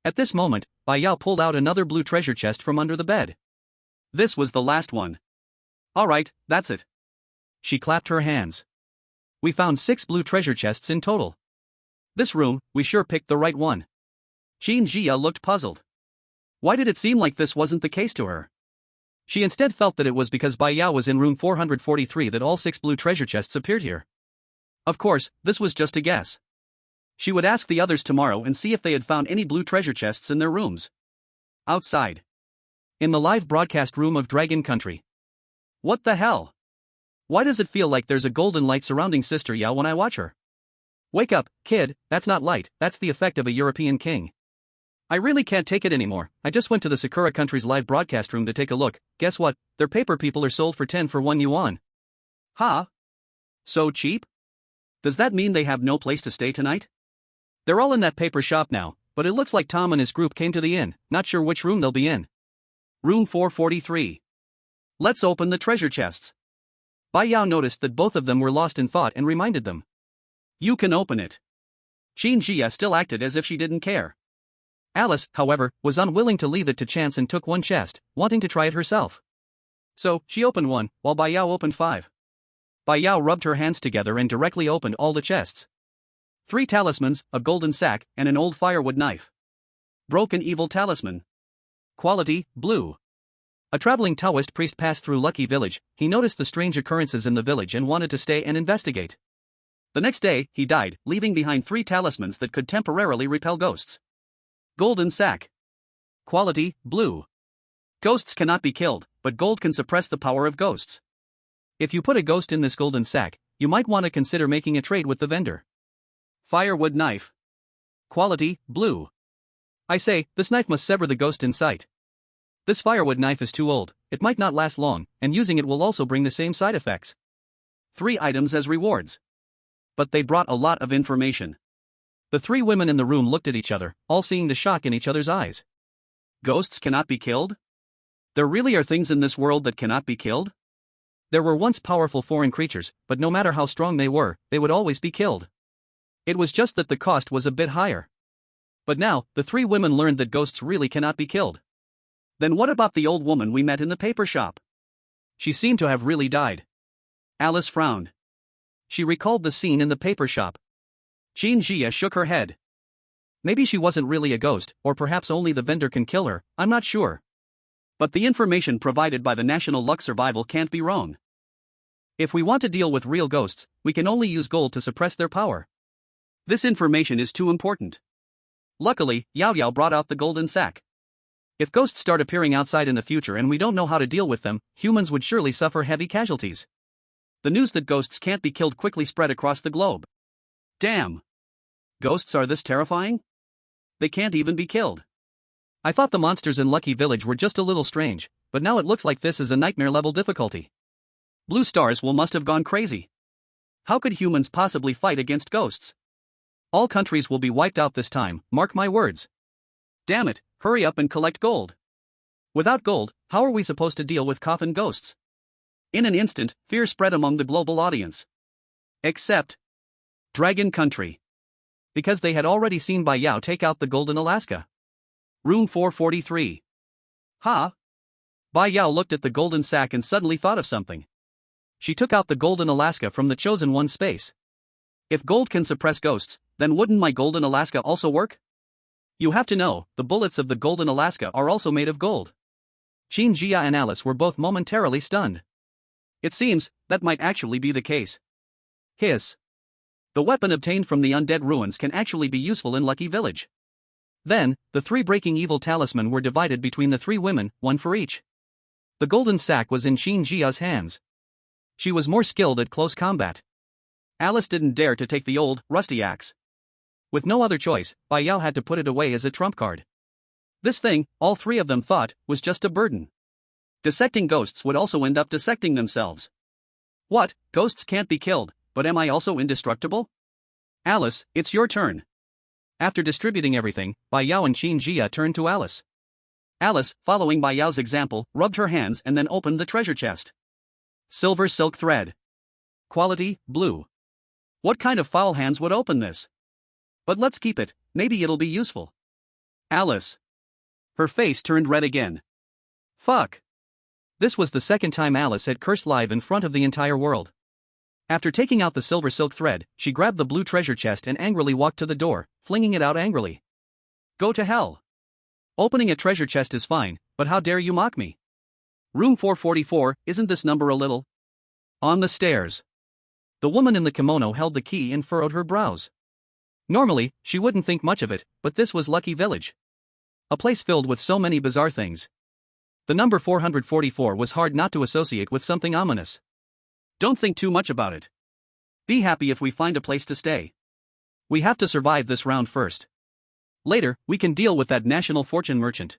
At this moment, Bai Yao pulled out another blue treasure chest from under the bed. This was the last one. "All right, that's it." She clapped her hands. "We found 6 blue treasure chests in total. This room, we sure picked the right one." Qin Jia looked puzzled. Why did it seem like this wasn't the case to her? She instead felt that it was because Bai Yao was in room 443 that all 6 blue treasure chests appeared here. Of course, this was just a guess. She would ask the others tomorrow and see if they had found any blue treasure chests in their rooms. Outside. In the live broadcast room of Dragon Country. What the hell? Why does it feel like there's a golden light surrounding Sister Yao when I watch her? Wake up, kid, that's not light, that's the effect of a European king. I really can't take it anymore. I just went to the Sakura Country's live broadcast room to take a look. Guess what? Their paper people are sold for 10 for 1 yuan. Huh? So cheap? Does that mean they have no place to stay tonight? They're all in that paper shop now, but it looks like Tom and his group came to the inn, not sure which room they'll be in. Room 443. Let's open the treasure chests. Bai Yao noticed that both of them were lost in thought and reminded them. You can open it. Qin Jia still acted as if she didn't care. Alice, however, was unwilling to leave it to chance and took one chest, wanting to try it herself. So, she opened one, while Bai Yao opened 5. Bai Yao rubbed her hands together and directly opened all the chests. 3 talismans, a golden sack, and an old firewood knife. Broken evil talisman. Quality, blue. A traveling Taoist priest passed through Lucky Village. He noticed the strange occurrences in the village and wanted to stay and investigate. The next day, he died, leaving behind 3 talismans that could temporarily repel ghosts. Golden sack. Quality, blue. Ghosts cannot be killed, but gold can suppress the power of ghosts. If you put a ghost in this golden sack, you might want to consider making a trade with the vendor. Firewood knife. Quality, blue. I say, this knife must sever the ghost in sight. This firewood knife is too old, it might not last long, and using it will also bring the same side effects. 3 items as rewards. But they brought a lot of information. The 3 women in the room looked at each other, all seeing the shock in each other's eyes. Ghosts cannot be killed? There really are things in this world that cannot be killed? There were once powerful foreign creatures, but no matter how strong they were, they would always be killed. It was just that the cost was a bit higher. But now, the 3 women learned that ghosts really cannot be killed. Then what about the old woman we met in the paper shop? She seemed to have really died. Alice frowned. She recalled the scene in the paper shop. Qin Jia shook her head. Maybe she wasn't really a ghost, or perhaps only the vendor can kill her, I'm not sure. But the information provided by the National Luck Survival can't be wrong. If we want to deal with real ghosts, we can only use gold to suppress their power. This information is too important. Luckily, Yao Yao brought out the golden sack. If ghosts start appearing outside in the future and we don't know how to deal with them, humans would surely suffer heavy casualties. The news that ghosts can't be killed quickly spread across the globe. Damn! Ghosts are this terrifying? They can't even be killed. I thought the monsters in Lucky Village were just a little strange, but now it looks like this is a nightmare-level difficulty. Blue stars must have gone crazy. How could humans possibly fight against ghosts? All countries will be wiped out this time, mark my words. Damn it, hurry up and collect gold. Without gold, how are we supposed to deal with coffin ghosts? In an instant, fear spread among the global audience. Except Dragon Country. Because they had already seen Bai Yao take out the golden Alaska. Room 443. Ha! Bai Yao looked at the golden sack and suddenly thought of something. She took out the golden Alaska from the chosen one's space. If gold can suppress ghosts, then wouldn't my golden Alaska also work? You have to know, the bullets of the golden Alaska are also made of gold. Qin Jia and Alice were both momentarily stunned. It seems that might actually be the case. Hiss. The weapon obtained from the undead ruins can actually be useful in Lucky Village. Then, the 3 breaking evil talisman were divided between the 3 women, 1 for each. The golden sack was in Qin Jia's hands. She was more skilled at close combat. Alice didn't dare to take the old, rusty axe. With no other choice, Bai Yao had to put it away as a trump card. This thing, all 3 of them thought, was just a burden. Dissecting ghosts would also end up dissecting themselves. What, ghosts can't be killed, but am I also indestructible? Alice, it's your turn. After distributing everything, Bai Yao and Qin Jia turned to Alice. Alice, following Bai Yao's example, rubbed her hands and then opened the treasure chest. Silver silk thread. Quality, blue. What kind of foul hands would open this? But let's keep it, maybe it'll be useful. Alice. Her face turned red again. Fuck. This was the second time Alice had cursed live in front of the entire world. After taking out the silver silk thread, she grabbed the blue treasure chest and angrily walked to the door, flinging it out angrily. Go to hell. Opening a treasure chest is fine, but how dare you mock me? Room 444, isn't this number a little? On the stairs. The woman in the kimono held the key and furrowed her brows. Normally, she wouldn't think much of it, but this was Lucky Village. A place filled with so many bizarre things. The number 444 was hard not to associate with something ominous. Don't think too much about it. Be happy if we find a place to stay. We have to survive this round first. Later, we can deal with that national fortune merchant.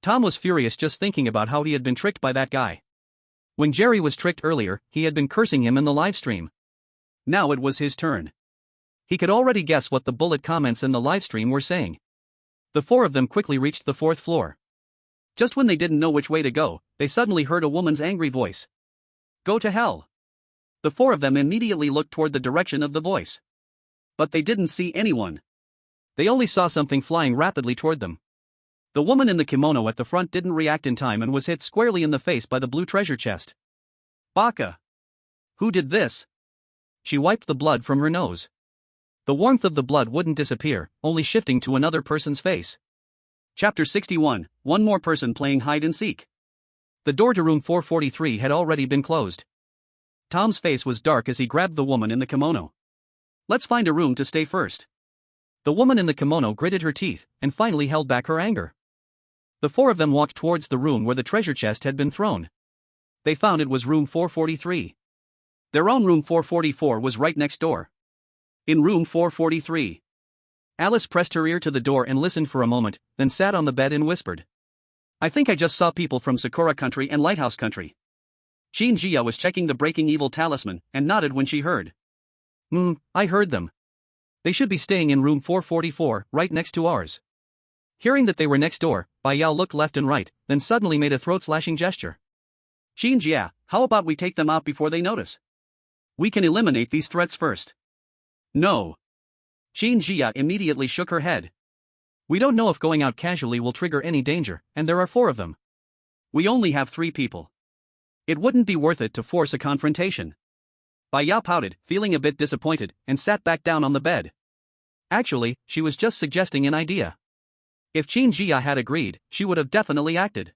Tom was furious just thinking about how he had been tricked by that guy. When Jerry was tricked earlier, he had been cursing him in the livestream. Now it was his turn. He could already guess what the bullet comments in the livestream were saying. The 4 of them quickly reached the 4th floor. Just when they didn't know which way to go, they suddenly heard a woman's angry voice. Go to hell. The 4 of them immediately looked toward the direction of the voice. But they didn't see anyone. They only saw something flying rapidly toward them. The woman in the kimono at the front didn't react in time and was hit squarely in the face by the blue treasure chest. Baka! Who did this? She wiped the blood from her nose. The warmth of the blood wouldn't disappear, only shifting to another person's face. Chapter 61, One more person playing hide and seek. The door to room 443 had already been closed. Tom's face was dark as he grabbed the woman in the kimono. Let's find a room to stay first. The woman in the kimono gritted her teeth, and finally held back her anger. The 4 of them walked towards the room where the treasure chest had been thrown. They found it was room 443. Their own room 444 was right next door. In room 443. Alice pressed her ear to the door and listened for a moment, then sat on the bed and whispered. I think I just saw people from Sakura Country and Lighthouse Country. Qin Jia was checking the breaking evil talisman, and nodded when she heard. I heard them. They should be staying in room 444, right next to ours. Hearing that they were next door, Bai Yao looked left and right, then suddenly made a throat-slashing gesture. Qin Jia, how about we take them out before they notice? We can eliminate these threats first. No. Qin Jia immediately shook her head. We don't know if going out casually will trigger any danger, and there are 4 of them. We only have 3 people. It wouldn't be worth it to force a confrontation. Bai Yao pouted, feeling a bit disappointed, and sat back down on the bed. Actually, she was just suggesting an idea. If Qin Jia had agreed, she would have definitely acted.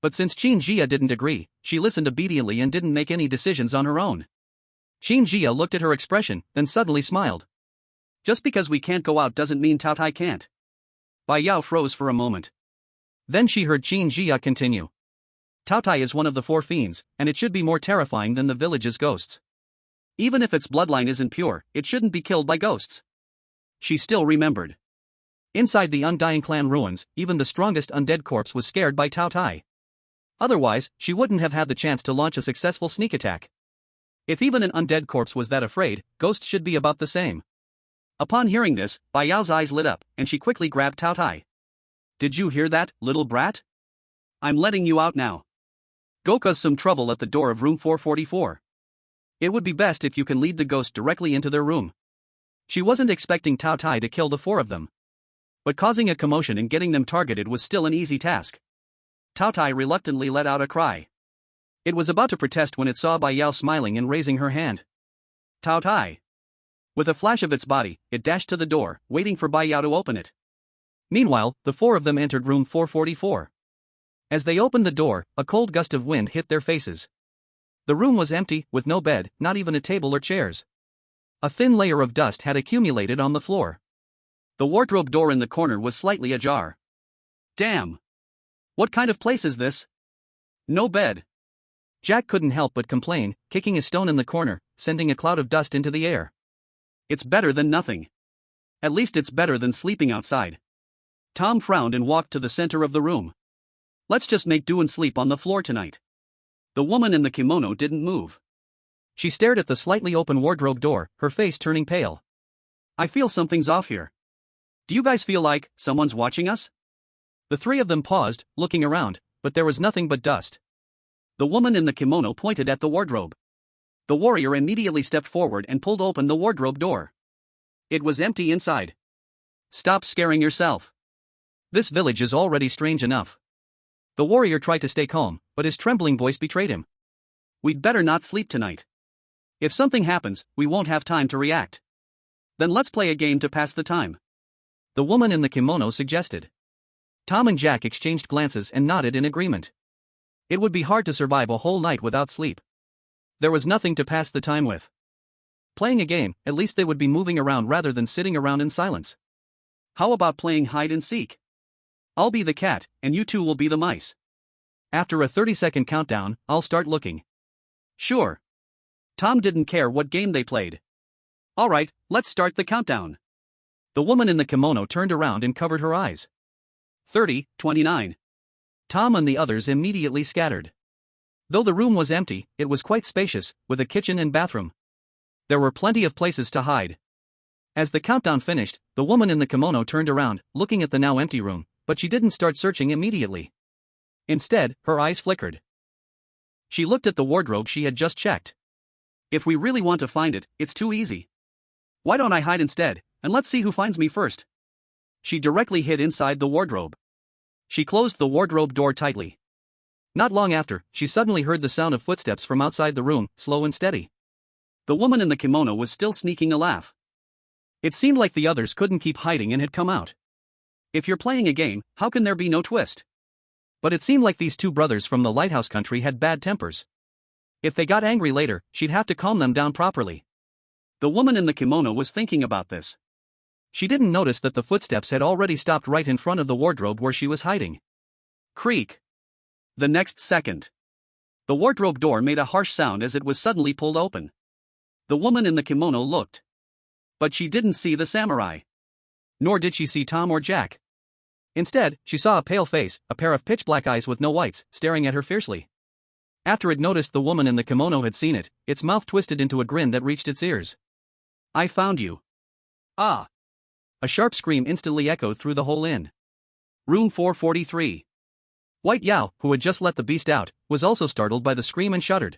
But since Qin Jia didn't agree, she listened obediently and didn't make any decisions on her own. Qin Jia looked at her expression, then suddenly smiled. Just because we can't go out doesn't mean Taotie can't. Bai Yao froze for a moment. Then she heard Qin Jia continue. Taotie is one of the 4 fiends, and it should be more terrifying than the village's ghosts. Even if its bloodline isn't pure, it shouldn't be killed by ghosts. She still remembered. Inside the Undying Clan ruins, even the strongest undead corpse was scared by Taotie. Otherwise, she wouldn't have had the chance to launch a successful sneak attack. If even an undead corpse was that afraid, ghosts should be about the same. Upon hearing this, Bai Yao's eyes lit up, and she quickly grabbed Taotie. Did you hear that, little brat? I'm letting you out now. Go cause some trouble at the door of room 444. It would be best if you can lead the ghost directly into their room. She wasn't expecting Taotie to kill the 4 of them. But causing a commotion and getting them targeted was still an easy task. Taotie reluctantly let out a cry. It was about to protest when it saw Bai Yao smiling and raising her hand. Taotie. With a flash of its body, it dashed to the door, waiting for Bai Yao to open it. Meanwhile, the 4 of them entered room 444. As they opened the door, a cold gust of wind hit their faces. The room was empty, with no bed, not even a table or chairs. A thin layer of dust had accumulated on the floor. The wardrobe door in the corner was slightly ajar. Damn! What kind of place is this? No bed. Jack couldn't help but complain, kicking a stone in the corner, sending a cloud of dust into the air. It's better than nothing. At least it's better than sleeping outside. Tom frowned and walked to the center of the room. Let's just make do and sleep on the floor tonight. The woman in the kimono didn't move. She stared at the slightly open wardrobe door, her face turning pale. I feel something's off here. Do you guys feel like someone's watching us? The 3 of them paused, looking around, but there was nothing but dust. The woman in the kimono pointed at the wardrobe. The warrior immediately stepped forward and pulled open the wardrobe door. It was empty inside. Stop scaring yourself. This village is already strange enough. The warrior tried to stay calm, but his trembling voice betrayed him. We'd better not sleep tonight. If something happens, we won't have time to react. Then let's play a game to pass the time. The woman in the kimono suggested. Tom and Jack exchanged glances and nodded in agreement. It would be hard to survive a whole night without sleep. There was nothing to pass the time with. Playing a game, at least they would be moving around rather than sitting around in silence. How about playing hide and seek? I'll be the cat, and you 2 will be the mice. After a 30-second countdown, I'll start looking. Sure. Tom didn't care what game they played. Alright, let's start the countdown. The woman in the kimono turned around and covered her eyes. 30, 29. Tom and the others immediately scattered. Though the room was empty, it was quite spacious, with a kitchen and bathroom. There were plenty of places to hide. As the countdown finished, the woman in the kimono turned around, looking at the now empty room, but she didn't start searching immediately. Instead, her eyes flickered. She looked at the wardrobe she had just checked. If we really want to find it, it's too easy. Why don't I hide instead, and let's see who finds me first? She directly hid inside the wardrobe. She closed the wardrobe door tightly. Not long after, she suddenly heard the sound of footsteps from outside the room, slow and steady. The woman in the kimono was still sneaking a laugh. It seemed like the others couldn't keep hiding and had come out. If you're playing a game, how can there be no twist? But it seemed like these 2 brothers from the lighthouse country had bad tempers. If they got angry later, she'd have to calm them down properly. The woman in the kimono was thinking about this. She didn't notice that the footsteps had already stopped right in front of the wardrobe where she was hiding. Creak. The next second, the wardrobe door made a harsh sound as it was suddenly pulled open. The woman in the kimono looked. But she didn't see the samurai. Nor did she see Tom or Jack. Instead, she saw a pale face, a pair of pitch-black eyes with no whites, staring at her fiercely. After it noticed the woman in the kimono had seen it, its mouth twisted into a grin that reached its ears. I found you. Ah! A sharp scream instantly echoed through the whole inn. Room 443. White Yao, who had just let the beast out, was also startled by the scream and shuddered.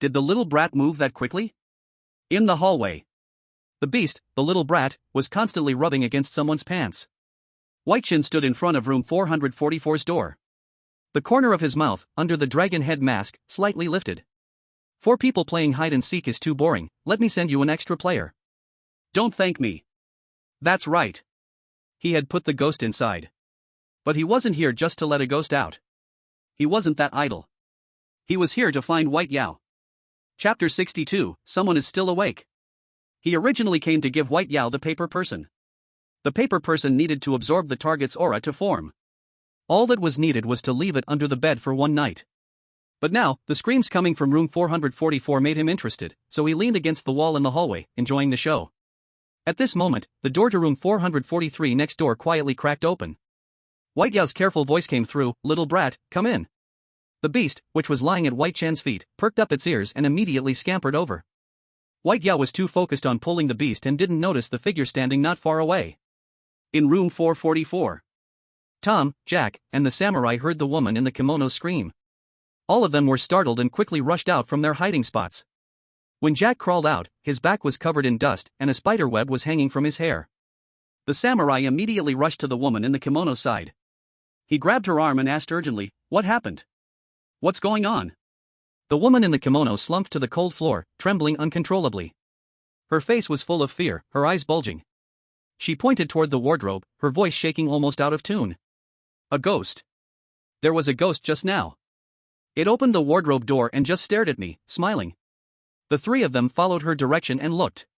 Did the little brat move that quickly? In the hallway. The beast, the little brat, was constantly rubbing against someone's pants. Bai Chen stood in front of room 444's door. The corner of his mouth, under the dragon head mask, slightly lifted. 4 people playing hide and seek is too boring, let me send you an extra player. Don't thank me. That's right. He had put the ghost inside. But he wasn't here just to let a ghost out. He wasn't that idle. He was here to find Bai Yao. Chapter 62, Someone is still awake. He originally came to give Bai Yao the paper person. The paper person needed to absorb the target's aura to form. All that was needed was to leave it under the bed for one night. But now, the screams coming from room 444 made him interested, so he leaned against the wall in the hallway, enjoying the show. At this moment, the door to room 443 next door quietly cracked open. Bai Yao's careful voice came through, "Little brat, come in." The beast, which was lying at Bai Chen's feet, perked up its ears and immediately scampered over. Bai Yao was too focused on pulling the beast and didn't notice the figure standing not far away. In room 444. Tom, Jack, and the samurai heard the woman in the kimono scream. All of them were startled and quickly rushed out from their hiding spots. When Jack crawled out, his back was covered in dust and a spider web was hanging from his hair. The samurai immediately rushed to the woman in the kimono side. He grabbed her arm and asked urgently, "What happened? What's going on?" The woman in the kimono slumped to the cold floor, trembling uncontrollably. Her face was full of fear, her eyes bulging. She pointed toward the wardrobe, her voice shaking almost out of tune. "A ghost. There was a ghost just now. It opened the wardrobe door and just stared at me, smiling." The 3 of them followed her direction and looked.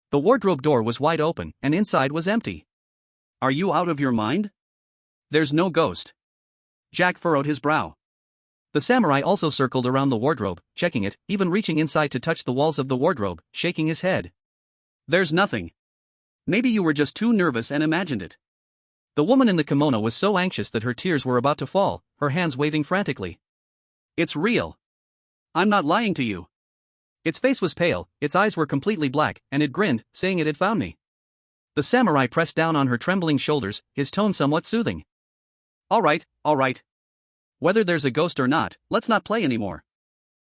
The wardrobe door was wide open, and inside was empty. "Are you out of your mind? There's no ghost." Jack furrowed his brow. The samurai also circled around the wardrobe, checking it, even reaching inside to touch the walls of the wardrobe, shaking his head. "There's nothing. Maybe you were just too nervous and imagined it." The woman in the kimono was so anxious that her tears were about to fall, her hands waving frantically. "It's real. I'm not lying to you." Its face was pale, its eyes were completely black, and it grinned, saying it had found me. The samurai pressed down on her trembling shoulders, his tone somewhat soothing. All right. Whether there's a ghost or not, let's not play anymore.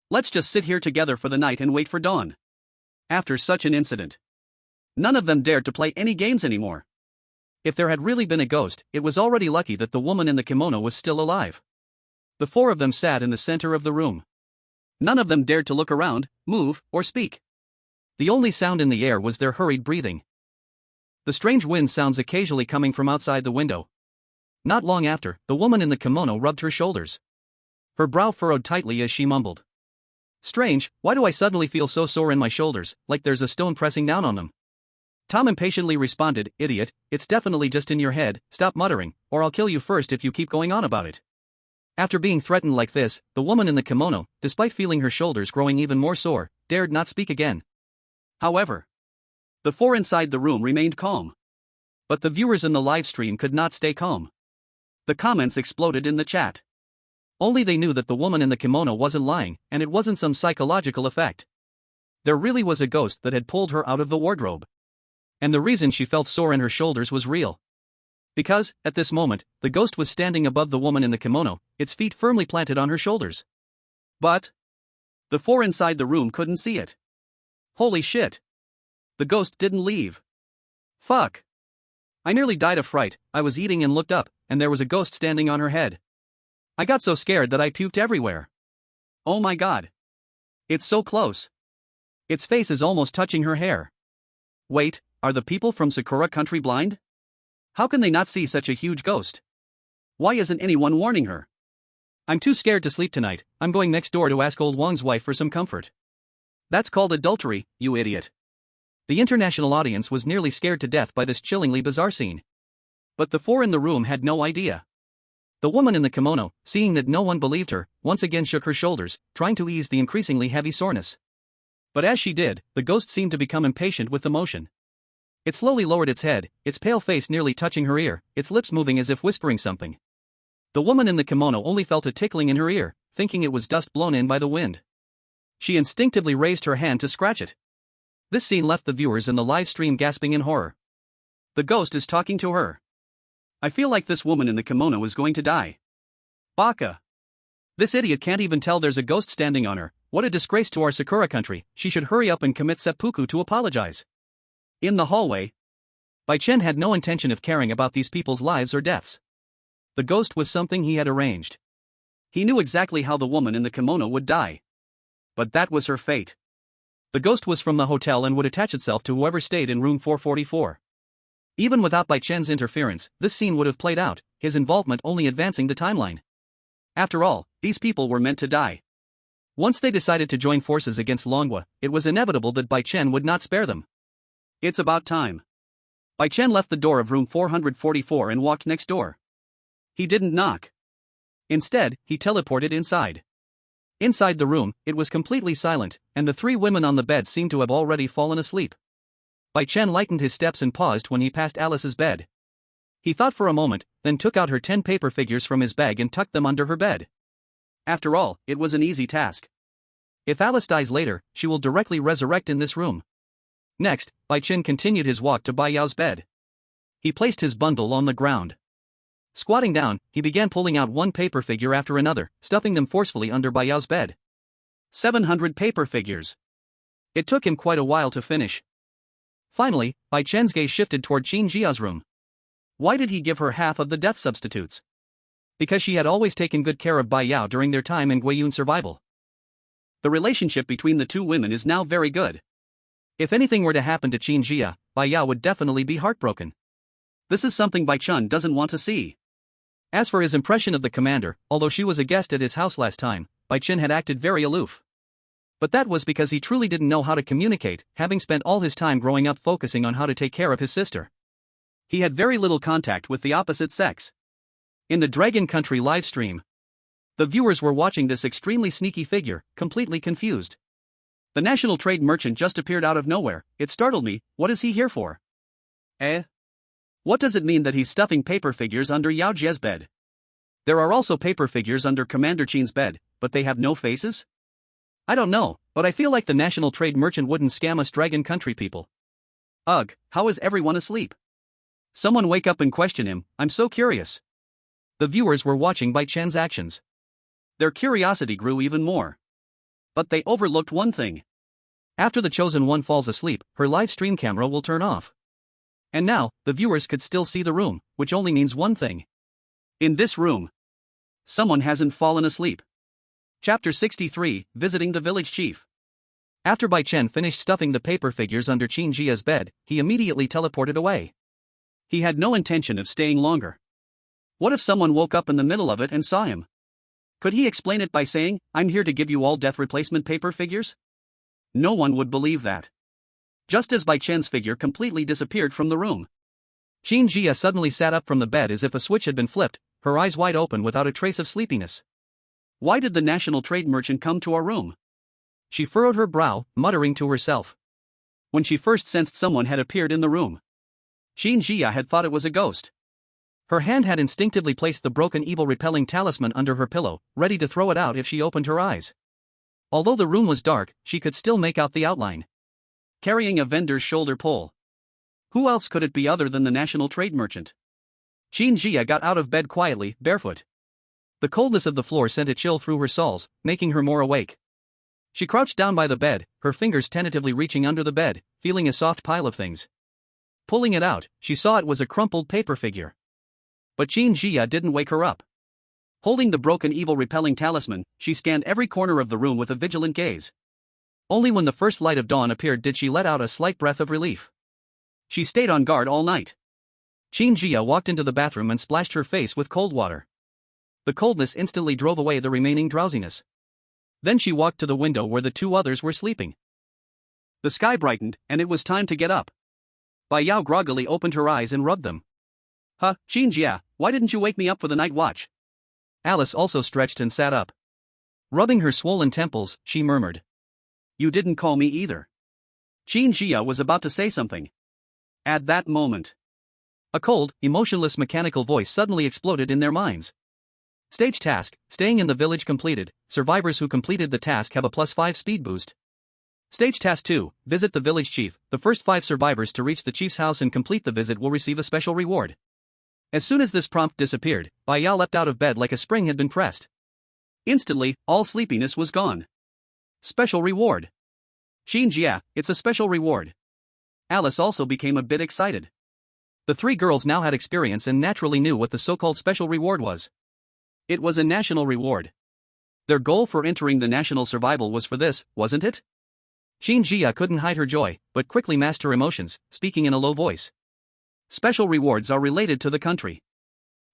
Let's just sit here together for the night and wait for dawn." After such an incident, none of them dared to play any games anymore. If there had really been a ghost, it was already lucky that the woman in the kimono was still alive. The 4 of them sat in the center of the room. None of them dared to look around, move, or speak. The only sound in the air was their hurried breathing. The strange wind sounds occasionally coming from outside the window. Not long after, the woman in the kimono rubbed her shoulders. Her brow furrowed tightly as she mumbled. "Strange, why do I suddenly feel so sore in my shoulders, like there's a stone pressing down on them?" Tom impatiently responded, "Idiot, it's definitely just in your head, stop muttering, or I'll kill you first if you keep going on about it." After being threatened like this, the woman in the kimono, despite feeling her shoulders growing even more sore, dared not speak again. However, the 4 inside the room remained calm. But the viewers in the live stream could not stay calm. The comments exploded in the chat. Only they knew that the woman in the kimono wasn't lying, and it wasn't some psychological effect. There really was a ghost that had pulled her out of the wardrobe. And the reason she felt sore in her shoulders was real. Because, at this moment, the ghost was standing above the woman in the kimono, its feet firmly planted on her shoulders. But the 4 inside the room couldn't see it. Holy shit! The ghost didn't leave. Fuck! I nearly died of fright. I was eating and looked up, and there was a ghost standing on her head. I got so scared that I puked everywhere. Oh my god. It's so close. Its face is almost touching her hair. Wait, are the people from Sakura country blind? How can they not see such a huge ghost? Why isn't anyone warning her? I'm too scared to sleep tonight, I'm going next door to ask old Wang's wife for some comfort. That's called adultery, you idiot. The international audience was nearly scared to death by this chillingly bizarre scene. But the 4 in the room had no idea. The woman in the kimono, seeing that no one believed her, once again shook her shoulders, trying to ease the increasingly heavy soreness. But as she did, the ghost seemed to become impatient with the motion. It slowly lowered its head, its pale face nearly touching her ear, its lips moving as if whispering something. The woman in the kimono only felt a tickling in her ear, thinking it was dust blown in by the wind. She instinctively raised her hand to scratch it. This scene left the viewers in the live stream gasping in horror. The ghost is talking to her. I feel like this woman in the kimono is going to die. Baka. This idiot can't even tell there's a ghost standing on her. What a disgrace to our Sakura country. She should hurry up and commit seppuku to apologize. In the hallway, Bai Chen had no intention of caring about these people's lives or deaths. The ghost was something he had arranged. He knew exactly how the woman in the kimono would die. But that was her fate. The ghost was from the hotel and would attach itself to whoever stayed in room 444. Even without Bai Chen's interference, this scene would have played out, his involvement only advancing the timeline. After all, these people were meant to die. Once they decided to join forces against Longhua, it was inevitable that Bai Chen would not spare them. It's about time. Bai Chen left the door of room 444 and walked next door. He didn't knock. Instead, he teleported inside. Inside the room, it was completely silent, and the three women on the bed seemed to have already fallen asleep. Bai Chen lightened his steps and paused when he passed Alice's bed. He thought for a moment, then took out her 10 paper figures from his bag and tucked them under her bed. After all, it was an easy task. If Alice dies later, she will directly resurrect in this room. Next, Bai Chen continued his walk to Bai Yao's bed. He placed his bundle on the ground. Squatting down, he began pulling out one paper figure after another, stuffing them forcefully under Bai Yao's bed. 700 paper figures. It took him quite a while to finish. Finally, Bai Chen's gaze shifted toward Qin Jia's room. Why did he give her half of the death substitutes? Because she had always taken good care of Bai Yao during their time in Guiyun survival. The relationship between the two women is now very good. If anything were to happen to Qin Jia, Bai Yao would definitely be heartbroken. This is something Bai Chen doesn't want to see. As for his impression of the commander, although she was a guest at his house last time, Bai Chen had acted very aloof. But that was because he truly didn't know how to communicate, having spent all his time growing up focusing on how to take care of his sister. He had very little contact with the opposite sex. In the Dragon Country live stream, the viewers were watching this extremely sneaky figure, completely confused. The national trade merchant just appeared out of nowhere. It startled me. What is he here for? What does it mean that he's stuffing paper figures under Yao Jie's bed? There are also paper figures under Commander Qin's bed, but they have no faces? I don't know, but I feel like the national trade merchant wouldn't scam us Dragon Country people. Ugh, how is everyone asleep? Someone wake up and question him, I'm so curious. The viewers were watching Bai Chen's actions. Their curiosity grew even more. But they overlooked one thing. After the chosen one falls asleep, her live stream camera will turn off. And now, the viewers could still see the room, which only means one thing. In this room, someone hasn't fallen asleep. Chapter 63, Visiting the Village Chief. After Bai Chen finished stuffing the paper figures under Qin Jia's bed, he immediately teleported away. He had no intention of staying longer. What if someone woke up in the middle of it and saw him? Could he explain it by saying, I'm here to give you all death replacement paper figures? No one would believe that. Just as Bai Chen's figure completely disappeared from the room, Qin Jia suddenly sat up from the bed as if a switch had been flipped, her eyes wide open without a trace of sleepiness. Why did the national trade merchant come to our room? She furrowed her brow, muttering to herself. When she first sensed someone had appeared in the room, Qin Jia had thought it was a ghost. Her hand had instinctively placed the broken evil repelling talisman under her pillow, ready to throw it out if she opened her eyes. Although the room was dark, she could still make out the outline. Carrying a vendor's shoulder pole. Who else could it be other than the national trade merchant? Qin Jia got out of bed quietly, barefoot. The coldness of the floor sent a chill through her soles, making her more awake. She crouched down by the bed, her fingers tentatively reaching under the bed, feeling a soft pile of things. Pulling it out, she saw it was a crumpled paper figure. But Qin Jia didn't wake her up. Holding the broken evil repelling talisman, she scanned every corner of the room with a vigilant gaze. Only when the first light of dawn appeared did she let out a slight breath of relief. She stayed on guard all night. Qin Jia walked into the bathroom and splashed her face with cold water. The coldness instantly drove away the remaining drowsiness. Then she walked to the window where the two others were sleeping. The sky brightened, and it was time to get up. Bai Yao groggily opened her eyes and rubbed them. Qin Jia, why didn't you wake me up for the night watch? Alice also stretched and sat up. Rubbing her swollen temples, she murmured. You didn't call me either. Qin Jia was about to say something. At that moment, a cold, emotionless mechanical voice suddenly exploded in their minds. Stage task, staying in the village completed. Survivors who completed the task have a +5 speed boost. Stage task 2, visit the village chief. The first 5 survivors to reach the chief's house and complete the visit will receive a special reward. As soon as this prompt disappeared, Bai Yao leapt out of bed like a spring had been pressed. Instantly, all sleepiness was gone. Special reward. Qin Jia, it's a special reward. Alice also became a bit excited. The three girls now had experience and naturally knew what the so-called special reward was. It was a national reward. Their goal for entering the national survival was for this, wasn't it? Qin Jia couldn't hide her joy, but quickly masked her emotions, speaking in a low voice. Special rewards are related to the country.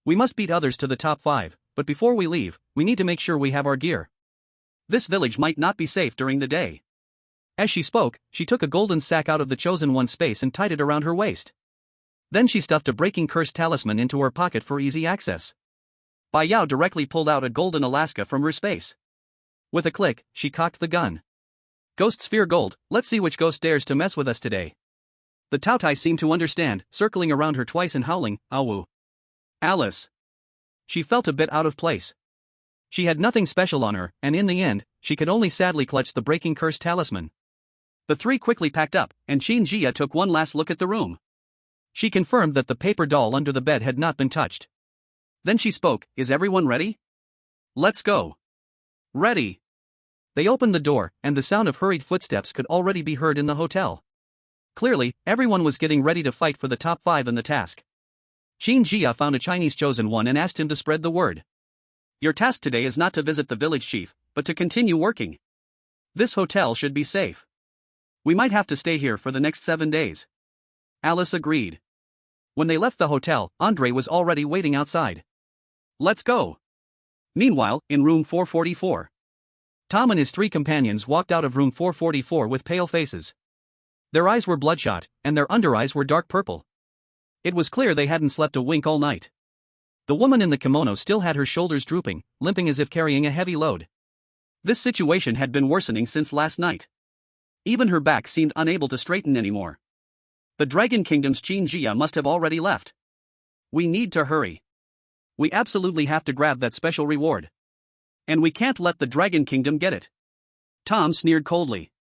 We must beat others to the top 5, but before we leave, we need to make sure we have our gear. This village might not be safe during the day. As she spoke, she took a golden sack out of the chosen one's space and tied it around her waist. Then she stuffed a breaking curse talisman into her pocket for easy access. Bai Yao directly pulled out a golden Alaska from her space. With a click, she cocked the gun. Ghost sphere gold, let's see which ghost dares to mess with us today. The Taotie seemed to understand, circling around her twice and howling, "Awu. Alice." She felt a bit out of place. She had nothing special on her, and in the end, she could only sadly clutch the breaking curse talisman. The three quickly packed up, and Qin Jia took one last look at the room. She confirmed that the paper doll under the bed had not been touched. Then she spoke, "Is everyone ready? Let's go." "Ready." They opened the door, and the sound of hurried footsteps could already be heard in the hotel. Clearly, everyone was getting ready to fight for the top 5 in the task. Qin Jia found a Chinese chosen one and asked him to spread the word. "Your task today is not to visit the village chief, but to continue working. This hotel should be safe. We might have to stay here for the next 7 days." Alice agreed. When they left the hotel, Andre was already waiting outside. "Let's go." Meanwhile, in room 444. Tom and his 3 companions walked out of room 444 with pale faces. Their eyes were bloodshot, and their under-eyes were dark purple. It was clear they hadn't slept a wink all night. The woman in the kimono still had her shoulders drooping, limping as if carrying a heavy load. This situation had been worsening since last night. Even her back seemed unable to straighten anymore. The Dragon Kingdom's Qin Jia must have already left. We need to hurry. We absolutely have to grab that special reward. And we can't let the Dragon Kingdom get it. Tom sneered coldly.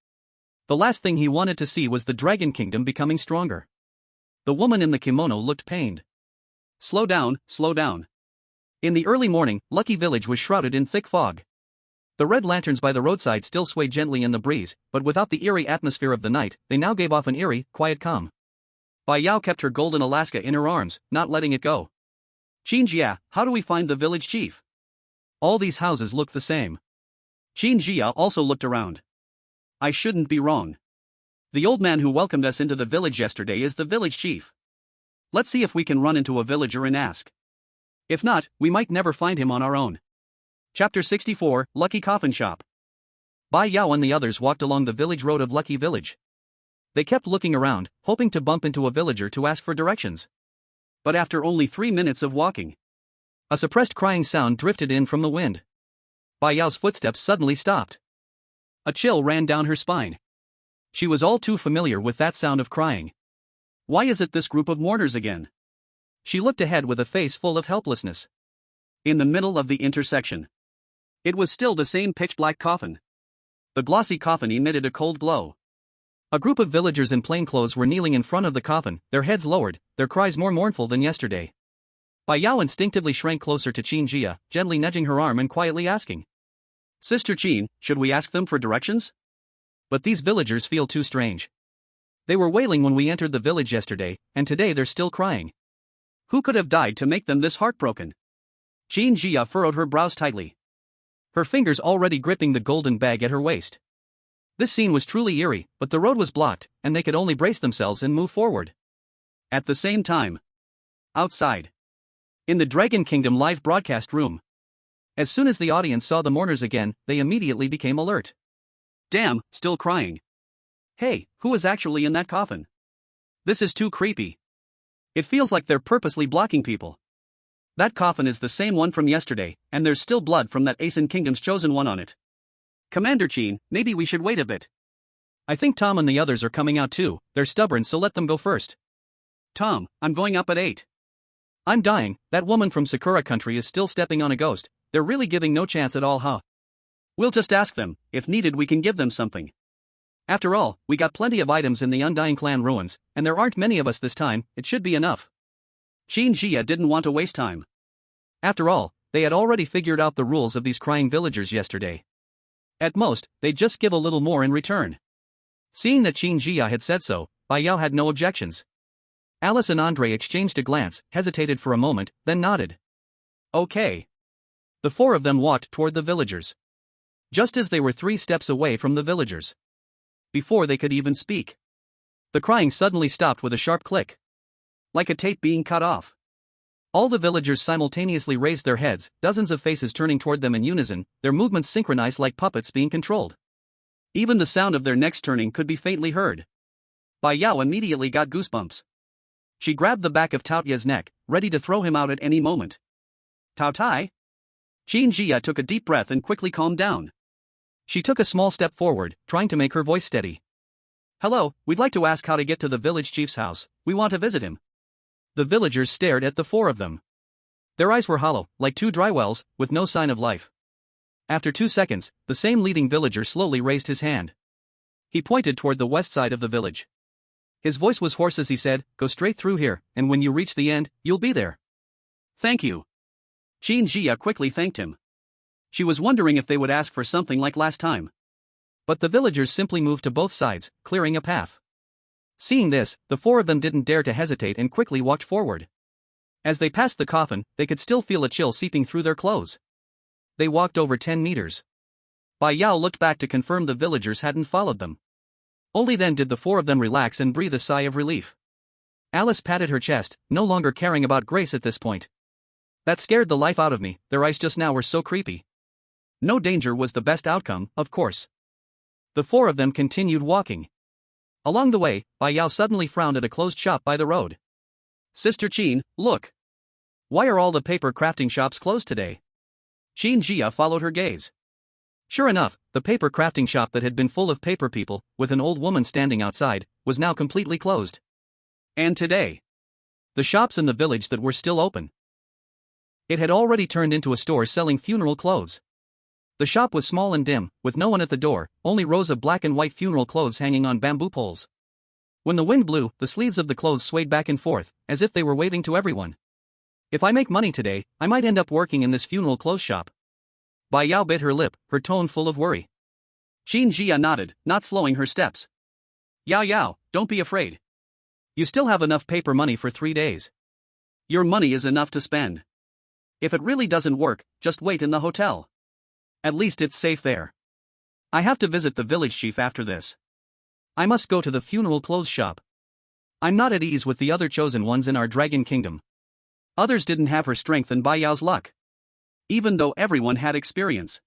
The last thing he wanted to see was the Dragon Kingdom becoming stronger. The woman in the kimono looked pained. Slow down, slow down. In the early morning, Lucky Village was shrouded in thick fog. The red lanterns by the roadside still swayed gently in the breeze, but without the eerie atmosphere of the night, they now gave off an eerie, quiet calm. Bai Yao kept her golden Alaska in her arms, not letting it go. "Qin Jia, how do we find the village chief? All these houses look the same." Qin Jia also looked around. "I shouldn't be wrong. The old man who welcomed us into the village yesterday is the village chief. Let's see if we can run into a villager and ask. If not, we might never find him on our own." Chapter 64, Lucky Coffin Shop. Bai Yao and the others walked along the village road of Lucky Village. They kept looking around, hoping to bump into a villager to ask for directions. But after only 3 minutes of walking, a suppressed crying sound drifted in from the wind. Bai Yao's footsteps suddenly stopped. A chill ran down her spine. She was all too familiar with that sound of crying. Why is it this group of mourners again? She looked ahead with a face full of helplessness. In the middle of the intersection, it was still the same pitch-black coffin. The glossy coffin emitted a cold glow. A group of villagers in plain clothes were kneeling in front of the coffin, their heads lowered, their cries more mournful than yesterday. Bai Yao instinctively shrank closer to Qin Jia, gently nudging her arm and quietly asking, "Sister Qin, should we ask them for directions? But these villagers feel too strange. They were wailing when we entered the village yesterday, and today they're still crying. Who could have died to make them this heartbroken?" Qin Jia furrowed her brows tightly, her fingers already gripping the golden bag at her waist. This scene was truly eerie, but the road was blocked, and they could only brace themselves and move forward. At the same time, outside, in the Dragon Kingdom live broadcast room, as soon as the audience saw the mourners again, they immediately became alert. "Damn, still crying. Hey, who is actually in that coffin? This is too creepy. It feels like they're purposely blocking people. That coffin is the same one from yesterday, and there's still blood from that Asian Kingdom's chosen one on it. Commander Qin, maybe we should wait a bit." "I think Tom and the others are coming out too, they're stubborn, so let them go first." "Tom, I'm going up at 8. I'm dying, that woman from Sakura country is still stepping on a ghost, they're really giving no chance at all, huh? We'll just ask them, if needed we can give them something. After all, we got plenty of items in the Undying Clan ruins, and there aren't many of us this time, it should be enough." Qin Jia didn't want to waste time. After all, they had already figured out the rules of these crying villagers yesterday. At most, they'd just give a little more in return. Seeing that Qin Jia had said so, Bai Yao had no objections. Alice and Andre exchanged a glance, hesitated for a moment, then nodded. Okay. The four of them walked toward the villagers. Just as they were 3 steps away from the villagers. Before they could even speak, the crying suddenly stopped with a sharp click. Like a tape being cut off. All the villagers simultaneously raised their heads, dozens of faces turning toward them in unison, their movements synchronized like puppets being controlled. Even the sound of their necks turning could be faintly heard. Bai Yao immediately got goosebumps. She grabbed the back of Taotie's neck, ready to throw him out at any moment. Taotie? Jia took a deep breath and quickly calmed down. She took a small step forward, trying to make her voice steady. Hello, we'd like to ask how to get to the village chief's house, we want to visit him. The villagers stared at the four of them. Their eyes were hollow, like 2 dry wells, with no sign of life. After 2 seconds, the same leading villager slowly raised his hand. He pointed toward the west side of the village. His voice was hoarse as he said, go straight through here, and when you reach the end, you'll be there. Thank you. Jia quickly thanked him. She was wondering if they would ask for something like last time. But the villagers simply moved to both sides, clearing a path. Seeing this, the four of them didn't dare to hesitate and quickly walked forward. As they passed the coffin, they could still feel a chill seeping through their clothes. They walked over 10 meters. Bai Yao looked back to confirm the villagers hadn't followed them. Only then did the four of them relax and breathe a sigh of relief. Alice patted her chest, no longer caring about Grace at this point. That scared the life out of me, their eyes just now were so creepy. No danger was the best outcome, of course. The four of them continued walking. Along the way, Bai Yao suddenly frowned at a closed shop by the road. Sister Qin, look. Why are all the paper crafting shops closed today? Jia followed her gaze. Sure enough, the paper crafting shop that had been full of paper people, with an old woman standing outside, was now completely closed. And today, the shops in the village that were still open, it had already turned into a store selling funeral clothes. The shop was small and dim, with no one at the door, only rows of black and white funeral clothes hanging on bamboo poles. When the wind blew, the sleeves of the clothes swayed back and forth, as if they were waving to everyone. If I make money today, I might end up working in this funeral clothes shop. Bai Yao bit her lip, her tone full of worry. Jia nodded, not slowing her steps. Yao, don't be afraid. You still have enough paper money for 3 days. Your money is enough to spend. If it really doesn't work, just wait in the hotel. At least it's safe there. I have to visit the village chief after this. I must go to the funeral clothes shop. I'm not at ease with the other chosen ones in our dragon kingdom. Others didn't have her strength and Bai Yao's luck. Even though everyone had experience.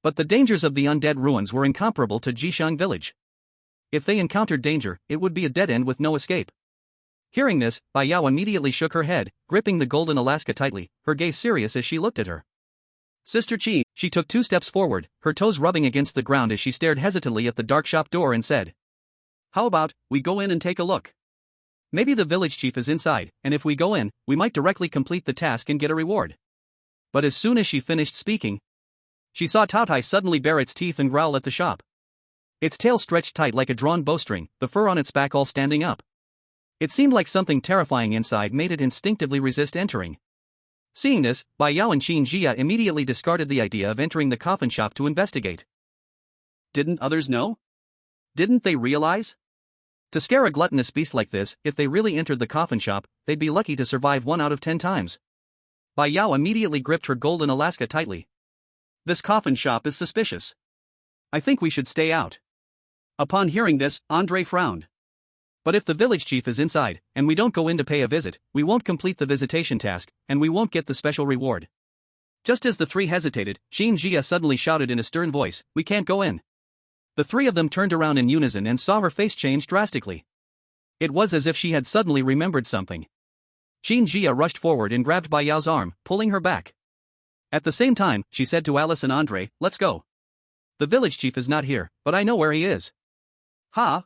But the dangers of the undead ruins were incomparable to Jishang village. If they encountered danger, it would be a dead end with no escape. Hearing this, Bai Yao immediately shook her head, gripping the golden Alaska tightly, her gaze serious as she looked at her. Sister Qin, she took 2 steps forward, her toes rubbing against the ground as she stared hesitantly at the dark shop door and said, how about, we go in and take a look? Maybe the village chief is inside, and if we go in, we might directly complete the task and get a reward. But as soon as she finished speaking, she saw Taotie suddenly bare its teeth and growl at the shop. Its tail stretched tight like a drawn bowstring, the fur on its back all standing up. It seemed like something terrifying inside made it instinctively resist entering. Seeing this, Bai Yao and Jia immediately discarded the idea of entering the coffin shop to investigate. Didn't others know? Didn't they realize? To scare a gluttonous beast like this, if they really entered the coffin shop, they'd be lucky to survive 1 out of 10 times. Bai Yao immediately gripped her golden Alaska tightly. This coffin shop is suspicious. I think we should stay out. Upon hearing this, Andre frowned. But if the village chief is inside, and we don't go in to pay a visit, we won't complete the visitation task, and we won't get the special reward. Just as the 3 hesitated, Jia suddenly shouted in a stern voice, we can't go in. The 3 of them turned around in unison and saw her face change drastically. It was as if she had suddenly remembered something. Jia rushed forward and grabbed Bai Yao's arm, pulling her back. At the same time, she said to Alice and Andre, let's go. The village chief is not here, but I know where he is. Ha?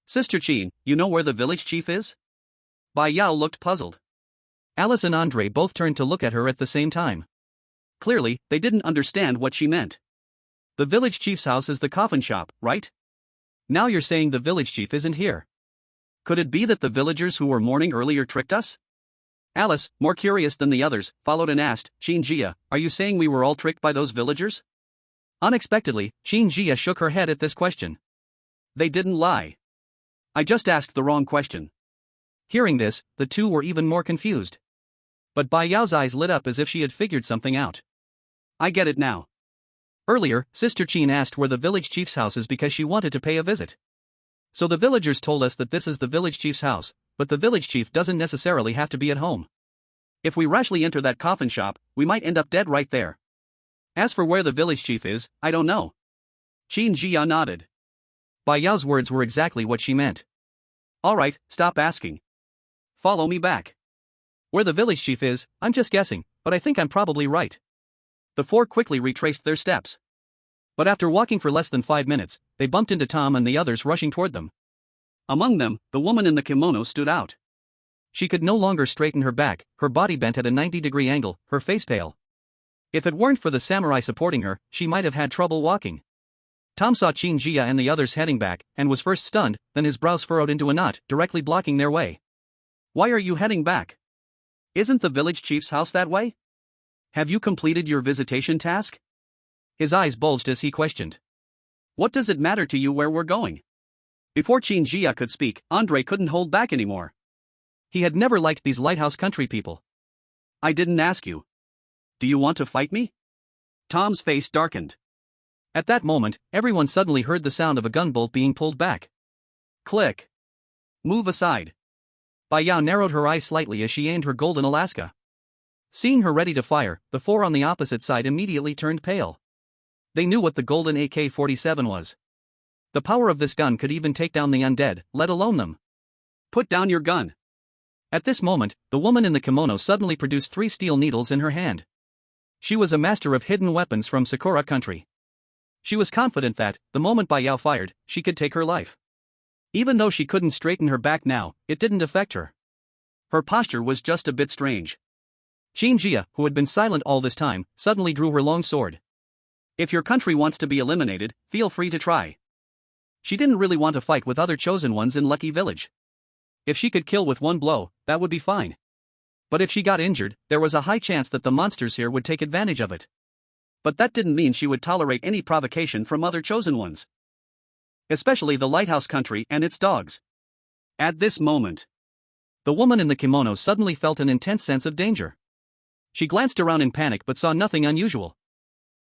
Sister Qin, you know where the village chief is? Bai Yao looked puzzled. Alice and Andre both turned to look at her at the same time. Clearly, they didn't understand what she meant. The village chief's house is the coffin shop, right? Now you're saying the village chief isn't here. Could it be that the villagers who were mourning earlier tricked us? Alice, more curious than the others, followed and asked, Jia, are you saying we were all tricked by those villagers? Unexpectedly, Jia shook her head at this question. They didn't lie. I just asked the wrong question. Hearing this, the two were even more confused. But Bai Yao's eyes lit up as if she had figured something out. I get it now. Earlier, Sister Qin asked where the village chief's house is because she wanted to pay a visit. So the villagers told us that this is the village chief's house, but the village chief doesn't necessarily have to be at home. If we rashly enter that coffin shop, we might end up dead right there. As for where the village chief is, I don't know. Qin Jia nodded. Bai Yao's words were exactly what she meant. Alright, stop asking. Follow me back. Where the village chief is, I'm just guessing, but I think I'm probably right. The four quickly retraced their steps. But after walking for less than 5 minutes, they bumped into Tom and the others rushing toward them. Among them, the woman in the kimono stood out. She could no longer straighten her back, her body bent at a 90-degree angle, her face pale. If it weren't for the samurai supporting her, she might have had trouble walking. Tom saw Qin Jia and the others heading back, and was first stunned, then his brows furrowed into a knot, directly blocking their way. Why are you heading back? Isn't the village chief's house that way? Have you completed your visitation task? His eyes bulged as he questioned. What does it matter to you where we're going? Before Qin Jia could speak, Andre couldn't hold back anymore. He had never liked these lighthouse country people. I didn't ask you. Do you want to fight me? Tom's face darkened. At that moment, everyone suddenly heard the sound of a gun bolt being pulled back. Click. Move aside. Bai Yao narrowed her eyes slightly as she aimed her golden Alaska. Seeing her ready to fire, the four on the opposite side immediately turned pale. They knew what the golden AK-47 was. The power of this gun could even take down the undead, let alone them. Put down your gun. At this moment, the woman in the kimono suddenly produced 3 steel needles in her hand. She was a master of hidden weapons from Sakura country. She was confident that, the moment Bai Yao fired, she could take her life. Even though she couldn't straighten her back now, it didn't affect her. Her posture was just a bit strange. Qin Jia, who had been silent all this time, suddenly drew her long sword. If your country wants to be eliminated, feel free to try. She didn't really want to fight with other chosen ones in Lucky Village. If she could kill with one blow, that would be fine. But if she got injured, there was a high chance that the monsters here would take advantage of it. But that didn't mean she would tolerate any provocation from other chosen ones. Especially the lighthouse country and its dogs. At this moment, the woman in the kimono suddenly felt an intense sense of danger. She glanced around in panic but saw nothing unusual.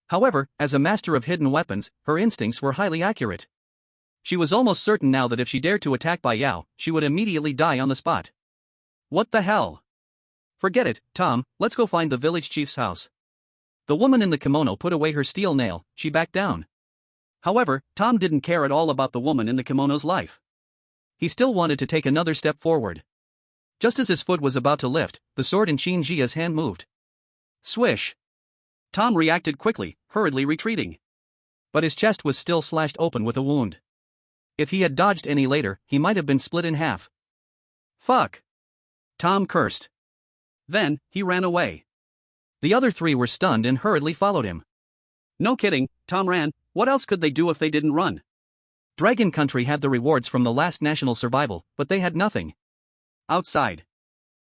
However, as a master of hidden weapons, her instincts were highly accurate. She was almost certain now that if she dared to attack Bai Yao, she would immediately die on the spot. What the hell? Forget it, Tom, let's go find the village chief's house. The woman in the kimono put away her steel nail, she backed down. However, Tom didn't care at all about the woman in the kimono's life. He still wanted to take another step forward. Just as his foot was about to lift, the sword in Qin Jia's hand moved. Swish. Tom reacted quickly, hurriedly retreating. But his chest was still slashed open with a wound. If he had dodged any later, he might have been split in half. Fuck. Tom cursed. Then, he ran away. The other 3 were stunned and hurriedly followed him. No kidding, Tom ran. What else could they do if they didn't run? Dragon Country had the rewards from the last national survival, but they had nothing. Outside.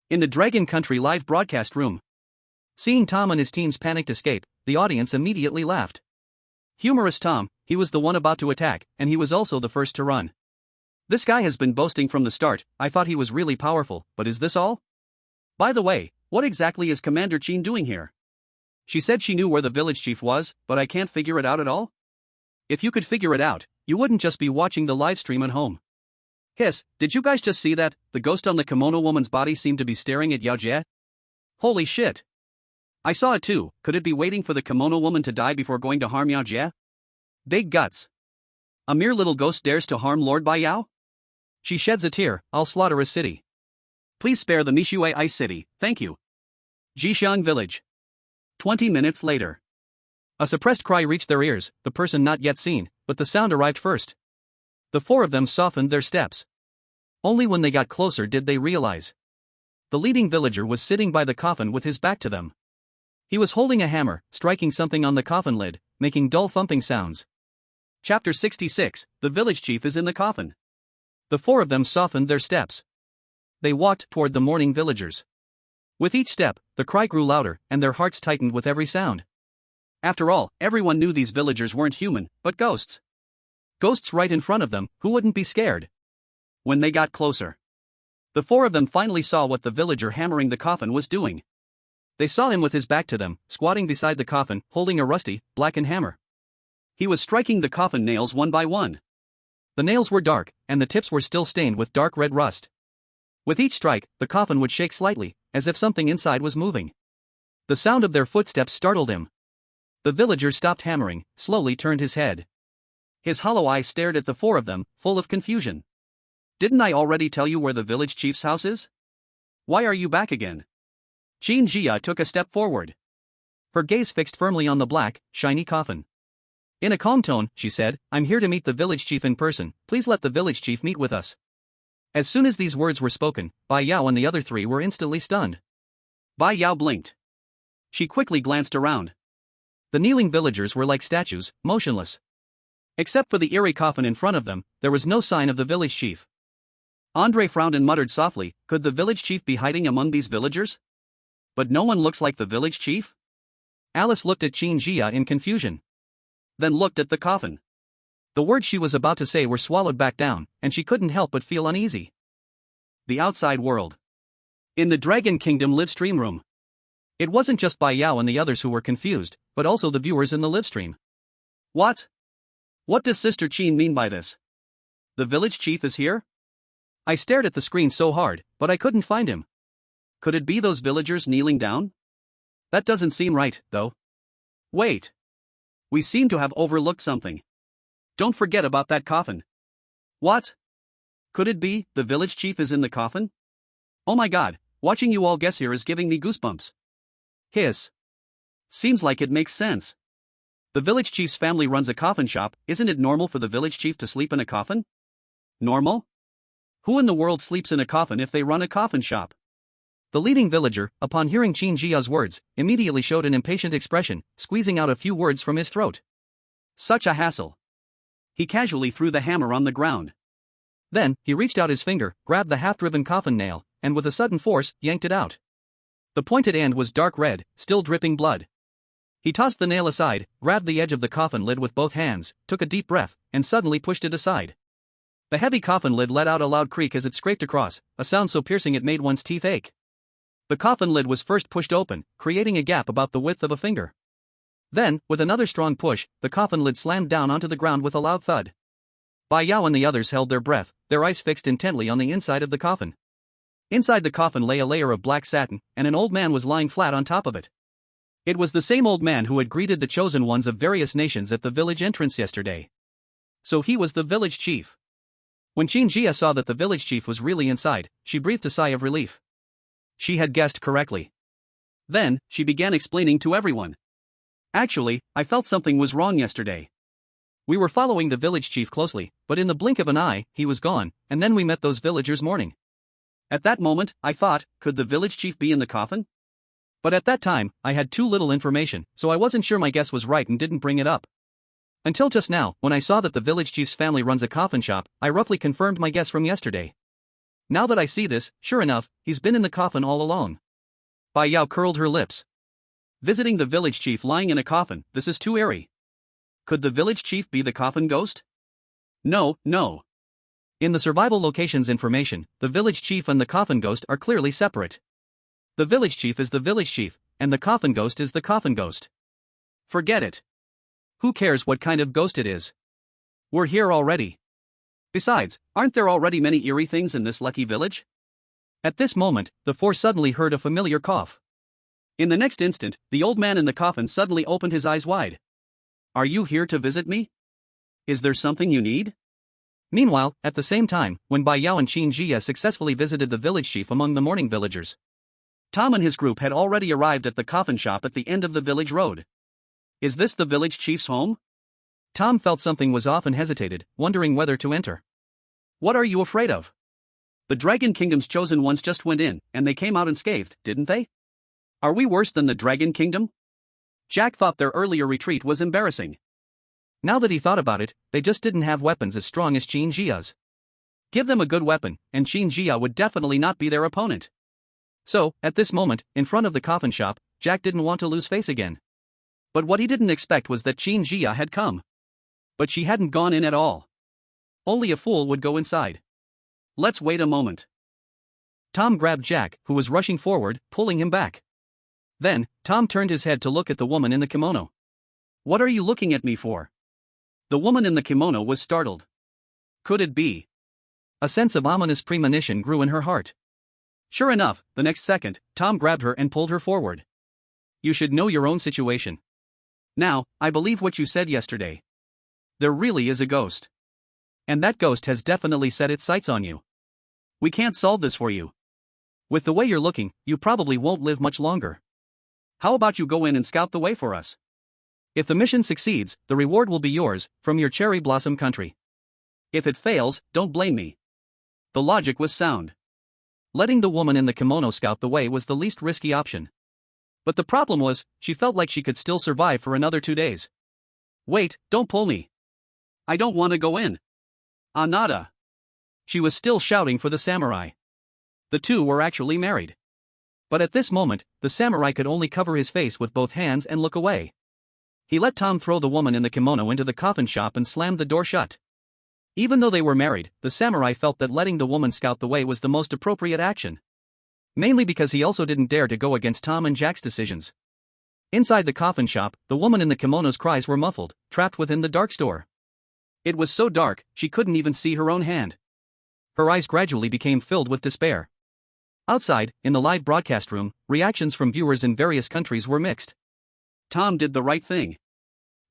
In the Dragon Country live broadcast room. Seeing Tom and his team's panicked escape, the audience immediately laughed. Humorous Tom, he was the one about to attack, and he was also the first to run. This guy has been boasting from the start. I thought he was really powerful, but is this all? By the way, what exactly is Commander Qin doing here? She said she knew where the village chief was, but I can't figure it out at all? If you could figure it out, you wouldn't just be watching the live stream at home. Hiss, did you guys just see that? The ghost on the kimono woman's body seemed to be staring at Yao Jie. Holy shit. I saw it too. Could it be waiting for the kimono woman to die before going to harm Yao Jie? Big guts. A mere little ghost dares to harm Lord Bai Yao? She sheds a tear. I'll slaughter a city. Please spare the Mishui Ice City, thank you. Jixiang Village. 20 minutes later. A suppressed cry reached their ears, the person not yet seen, but the sound arrived first. The 4 of them softened their steps. Only when they got closer did they realize. The leading villager was sitting by the coffin with his back to them. He was holding a hammer, striking something on the coffin lid, making dull thumping sounds. Chapter 66, The Village Chief is in the coffin. The 4 of them softened their steps. They walked toward the mourning villagers. With each step, the cry grew louder, and their hearts tightened with every sound. After all, everyone knew these villagers weren't human, but ghosts. Ghosts right in front of them, who wouldn't be scared? When they got closer, The four of them finally saw what the villager hammering the coffin was doing. They saw him with his back to them, squatting beside the coffin, holding a rusty, blackened hammer. He was striking the coffin nails one by one. The nails were dark, and the tips were still stained with dark red rust. With each strike, the coffin would shake slightly, as if something inside was moving. The sound of their footsteps startled him. The villager stopped hammering, slowly turned his head. His hollow eyes stared at the four of them, full of confusion. "Didn't I already tell you where the village chief's house is? Why are you back again?" Qin Jia took a step forward. Her gaze fixed firmly on the black, shiny coffin. In a calm tone, she said, "I'm here to meet the village chief in person, please let the village chief meet with us." As soon as these words were spoken, Bai Yao and the other three were instantly stunned. Bai Yao blinked. She quickly glanced around. The kneeling villagers were like statues, motionless. Except for the eerie coffin in front of them, there was no sign of the village chief. Andre frowned and muttered softly, "Could the village chief be hiding among these villagers? But no one looks like the village chief?" Alice looked at Qin Jia in confusion. Then looked at the coffin. The words she was about to say were swallowed back down, and she couldn't help but feel uneasy. The outside world. In the Dragon Kingdom live stream room. It wasn't just Bai Yao and the others who were confused, but also the viewers in the live stream. What? What does Sister Qin mean by this? The village chief is here? I stared at the screen so hard, but I couldn't find him. Could it be those villagers kneeling down? That doesn't seem right, though. Wait. We seem to have overlooked something. Don't forget about that coffin. What? Could it be the village chief is in the coffin? Oh my god, watching you all guess here is giving me goosebumps. Hiss. Seems like it makes sense. The village chief's family runs a coffin shop, isn't it normal for the village chief to sleep in a coffin? Normal? Who in the world sleeps in a coffin if they run a coffin shop? The leading villager, upon hearing Qin Jia's words, immediately showed an impatient expression, squeezing out a few words from his throat. Such a hassle. He casually threw the hammer on the ground. Then, he reached out his finger, grabbed the half-driven coffin nail, and with a sudden force, yanked it out. The pointed end was dark red, still dripping blood. He tossed the nail aside, grabbed the edge of the coffin lid with both hands, took a deep breath, and suddenly pushed it aside. The heavy coffin lid let out a loud creak as it scraped across, a sound so piercing it made one's teeth ache. The coffin lid was first pushed open, creating a gap about the width of a finger. Then, with another strong push, the coffin lid slammed down onto the ground with a loud thud. Bai Yao and the others held their breath, their eyes fixed intently on the inside of the coffin. Inside the coffin lay a layer of black satin, and an old man was lying flat on top of it. It was the same old man who had greeted the chosen ones of various nations at the village entrance yesterday. So he was the village chief. When Qin Jia saw that the village chief was really inside, she breathed a sigh of relief. She had guessed correctly. Then, she began explaining to everyone. Actually, I felt something was wrong yesterday. We were following the village chief closely, but in the blink of an eye, he was gone, and then we met those villagers mourning. At that moment, I thought, could the village chief be in the coffin? But at that time, I had too little information, so I wasn't sure my guess was right and didn't bring it up. Until just now, when I saw that the village chief's family runs a coffin shop, I roughly confirmed my guess from yesterday. Now that I see this, sure enough, he's been in the coffin all along. Bai Yao curled her lips. Visiting the village chief lying in a coffin, this is too eerie. Could the village chief be the coffin ghost? No. In the survival locations information, the village chief and the coffin ghost are clearly separate. The village chief is the village chief, and the coffin ghost is the coffin ghost. Forget it. Who cares what kind of ghost it is? We're here already. Besides, aren't there already many eerie things in this lucky village? At this moment, the four suddenly heard a familiar cough. In the next instant, the old man in the coffin suddenly opened his eyes wide. Are you here to visit me? Is there something you need? Meanwhile, at the same time, when Bai Yao and Qin Jia successfully visited the village chief among the mourning villagers, Tom and his group had already arrived at the coffin shop at the end of the village road. Is this the village chief's home? Tom felt something was off and hesitated, wondering whether to enter. What are you afraid of? The Dragon Kingdom's chosen ones just went in, and they came out unscathed, didn't they? Are we worse than the Dragon Kingdom? Jack thought their earlier retreat was embarrassing. Now that he thought about it, they just didn't have weapons as strong as Qin Jia's. Give them a good weapon, and Qin Jia would definitely not be their opponent. So, at this moment, in front of the coffin shop, Jack didn't want to lose face again. But what he didn't expect was that Qin Jia had come. But she hadn't gone in at all. Only a fool would go inside. Let's wait a moment. Tom grabbed Jack, who was rushing forward, pulling him back. Then, Tom turned his head to look at the woman in the kimono. "What are you looking at me for?" The woman in the kimono was startled. Could it be? A sense of ominous premonition grew in her heart. Sure enough, the next second, Tom grabbed her and pulled her forward. "You should know your own situation. Now, I believe what you said yesterday. There really is a ghost. And that ghost has definitely set its sights on you. We can't solve this for you. With the way you're looking, you probably won't live much longer. How about you go in and scout the way for us? If the mission succeeds, the reward will be yours, from your cherry blossom country. If it fails, don't blame me." The logic was sound. Letting the woman in the kimono scout the way was the least risky option. But the problem was, she felt like she could still survive for another 2 days. "Wait, don't pull me. I don't want to go in. Nada." She was still shouting for the samurai. The two were actually married. But at this moment, the samurai could only cover his face with both hands and look away. He let Tom throw the woman in the kimono into the coffin shop and slammed the door shut. Even though they were married, the samurai felt that letting the woman scout the way was the most appropriate action. Mainly because he also didn't dare to go against Tom and Jack's decisions. Inside the coffin shop, the woman in the kimono's cries were muffled, trapped within the dark store. It was so dark, she couldn't even see her own hand. Her eyes gradually became filled with despair. Outside, in the live broadcast room, reactions from viewers in various countries were mixed. Tom did the right thing.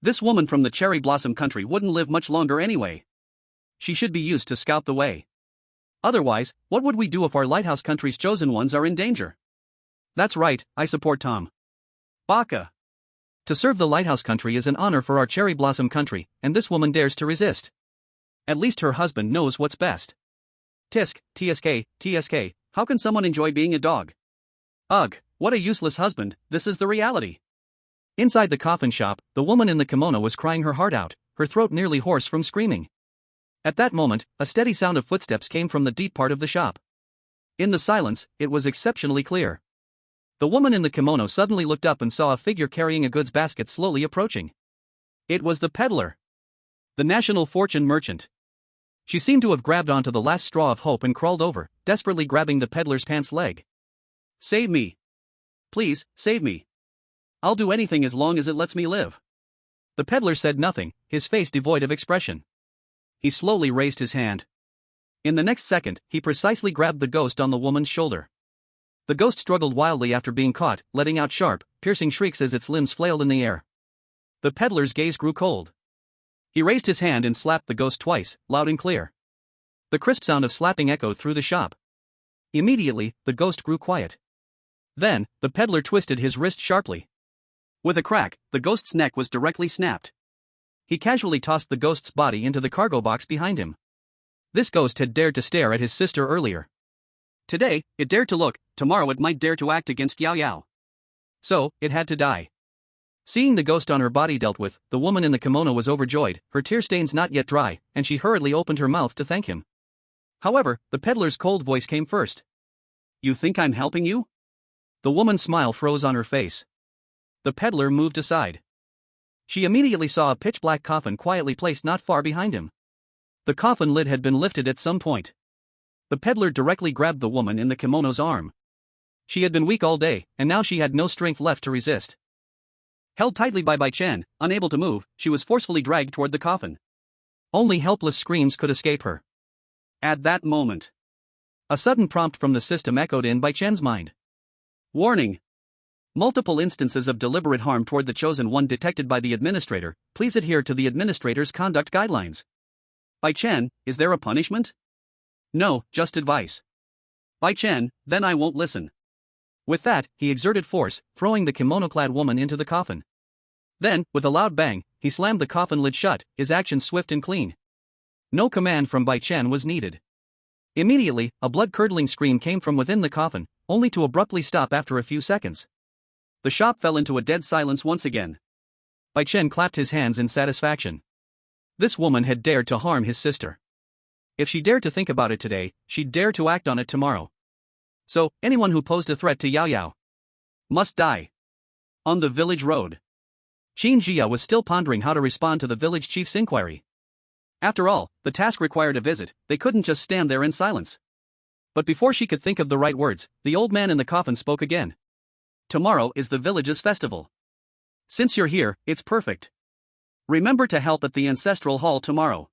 This woman from the cherry blossom country wouldn't live much longer anyway. She should be used to scout the way. Otherwise, what would we do if our lighthouse country's chosen ones are in danger? That's right, I support Tom. Baka. To serve the lighthouse country is an honor for our cherry blossom country, and this woman dares to resist. At least her husband knows what's best. Tisk, TSK, how can someone enjoy being a dog? Ugh, what a useless husband, this is the reality. Inside the coffin shop, the woman in the kimono was crying her heart out, her throat nearly hoarse from screaming. At that moment, a steady sound of footsteps came from the deep part of the shop. In the silence, it was exceptionally clear. The woman in the kimono suddenly looked up and saw a figure carrying a goods basket slowly approaching. It was the peddler. The national fortune merchant. She seemed to have grabbed onto the last straw of hope and crawled over, desperately grabbing the peddler's pants leg. "Save me. Please, save me. I'll do anything as long as it lets me live." The peddler said nothing, his face devoid of expression. He slowly raised his hand. In the next second, he precisely grabbed the ghost on the woman's shoulder. The ghost struggled wildly after being caught, letting out sharp, piercing shrieks as its limbs flailed in the air. The peddler's gaze grew cold. He raised his hand and slapped the ghost twice, loud and clear. The crisp sound of slapping echoed through the shop. Immediately, the ghost grew quiet. Then, the peddler twisted his wrist sharply. With a crack, the ghost's neck was directly snapped. He casually tossed the ghost's body into the cargo box behind him. This ghost had dared to stare at his sister earlier. Today, it dared to look, tomorrow it might dare to act against Yao Yao. So, it had to die. Seeing the ghost on her body dealt with, the woman in the kimono was overjoyed, her tear stains not yet dry, and she hurriedly opened her mouth to thank him. However, the peddler's cold voice came first. "You think I'm helping you?" The woman's smile froze on her face. The peddler moved aside. She immediately saw a pitch-black coffin quietly placed not far behind him. The coffin lid had been lifted at some point. The peddler directly grabbed the woman in the kimono's arm. She had been weak all day, and now she had no strength left to resist. Held tightly by Bai Chen, unable to move, she was forcefully dragged toward the coffin. Only helpless screams could escape her. At that moment, a sudden prompt from the system echoed in Bai Chen's mind. "Warning! Multiple instances of deliberate harm toward the chosen one detected by the administrator. Please adhere to the administrator's conduct guidelines." Bai Chen, is there a punishment? No, just advice. Bai Chen, then I won't listen. With that, he exerted force, throwing the kimono-clad woman into the coffin. Then, with a loud bang, he slammed the coffin lid shut, his action swift and clean. No command from Bai Chen was needed. Immediately, a blood-curdling scream came from within the coffin, only to abruptly stop after a few seconds. The shop fell into a dead silence once again. Bai Chen clapped his hands in satisfaction. This woman had dared to harm his sister. If she dared to think about it today, she'd dare to act on it tomorrow. So, anyone who posed a threat to Yao Yao must die. On the village road, Qin Jia was still pondering how to respond to the village chief's inquiry. After all, the task required a visit, they couldn't just stand there in silence. But before she could think of the right words, the old man in the coffin spoke again. Tomorrow is the village's festival. Since you're here, it's perfect. Remember to help at the ancestral hall tomorrow.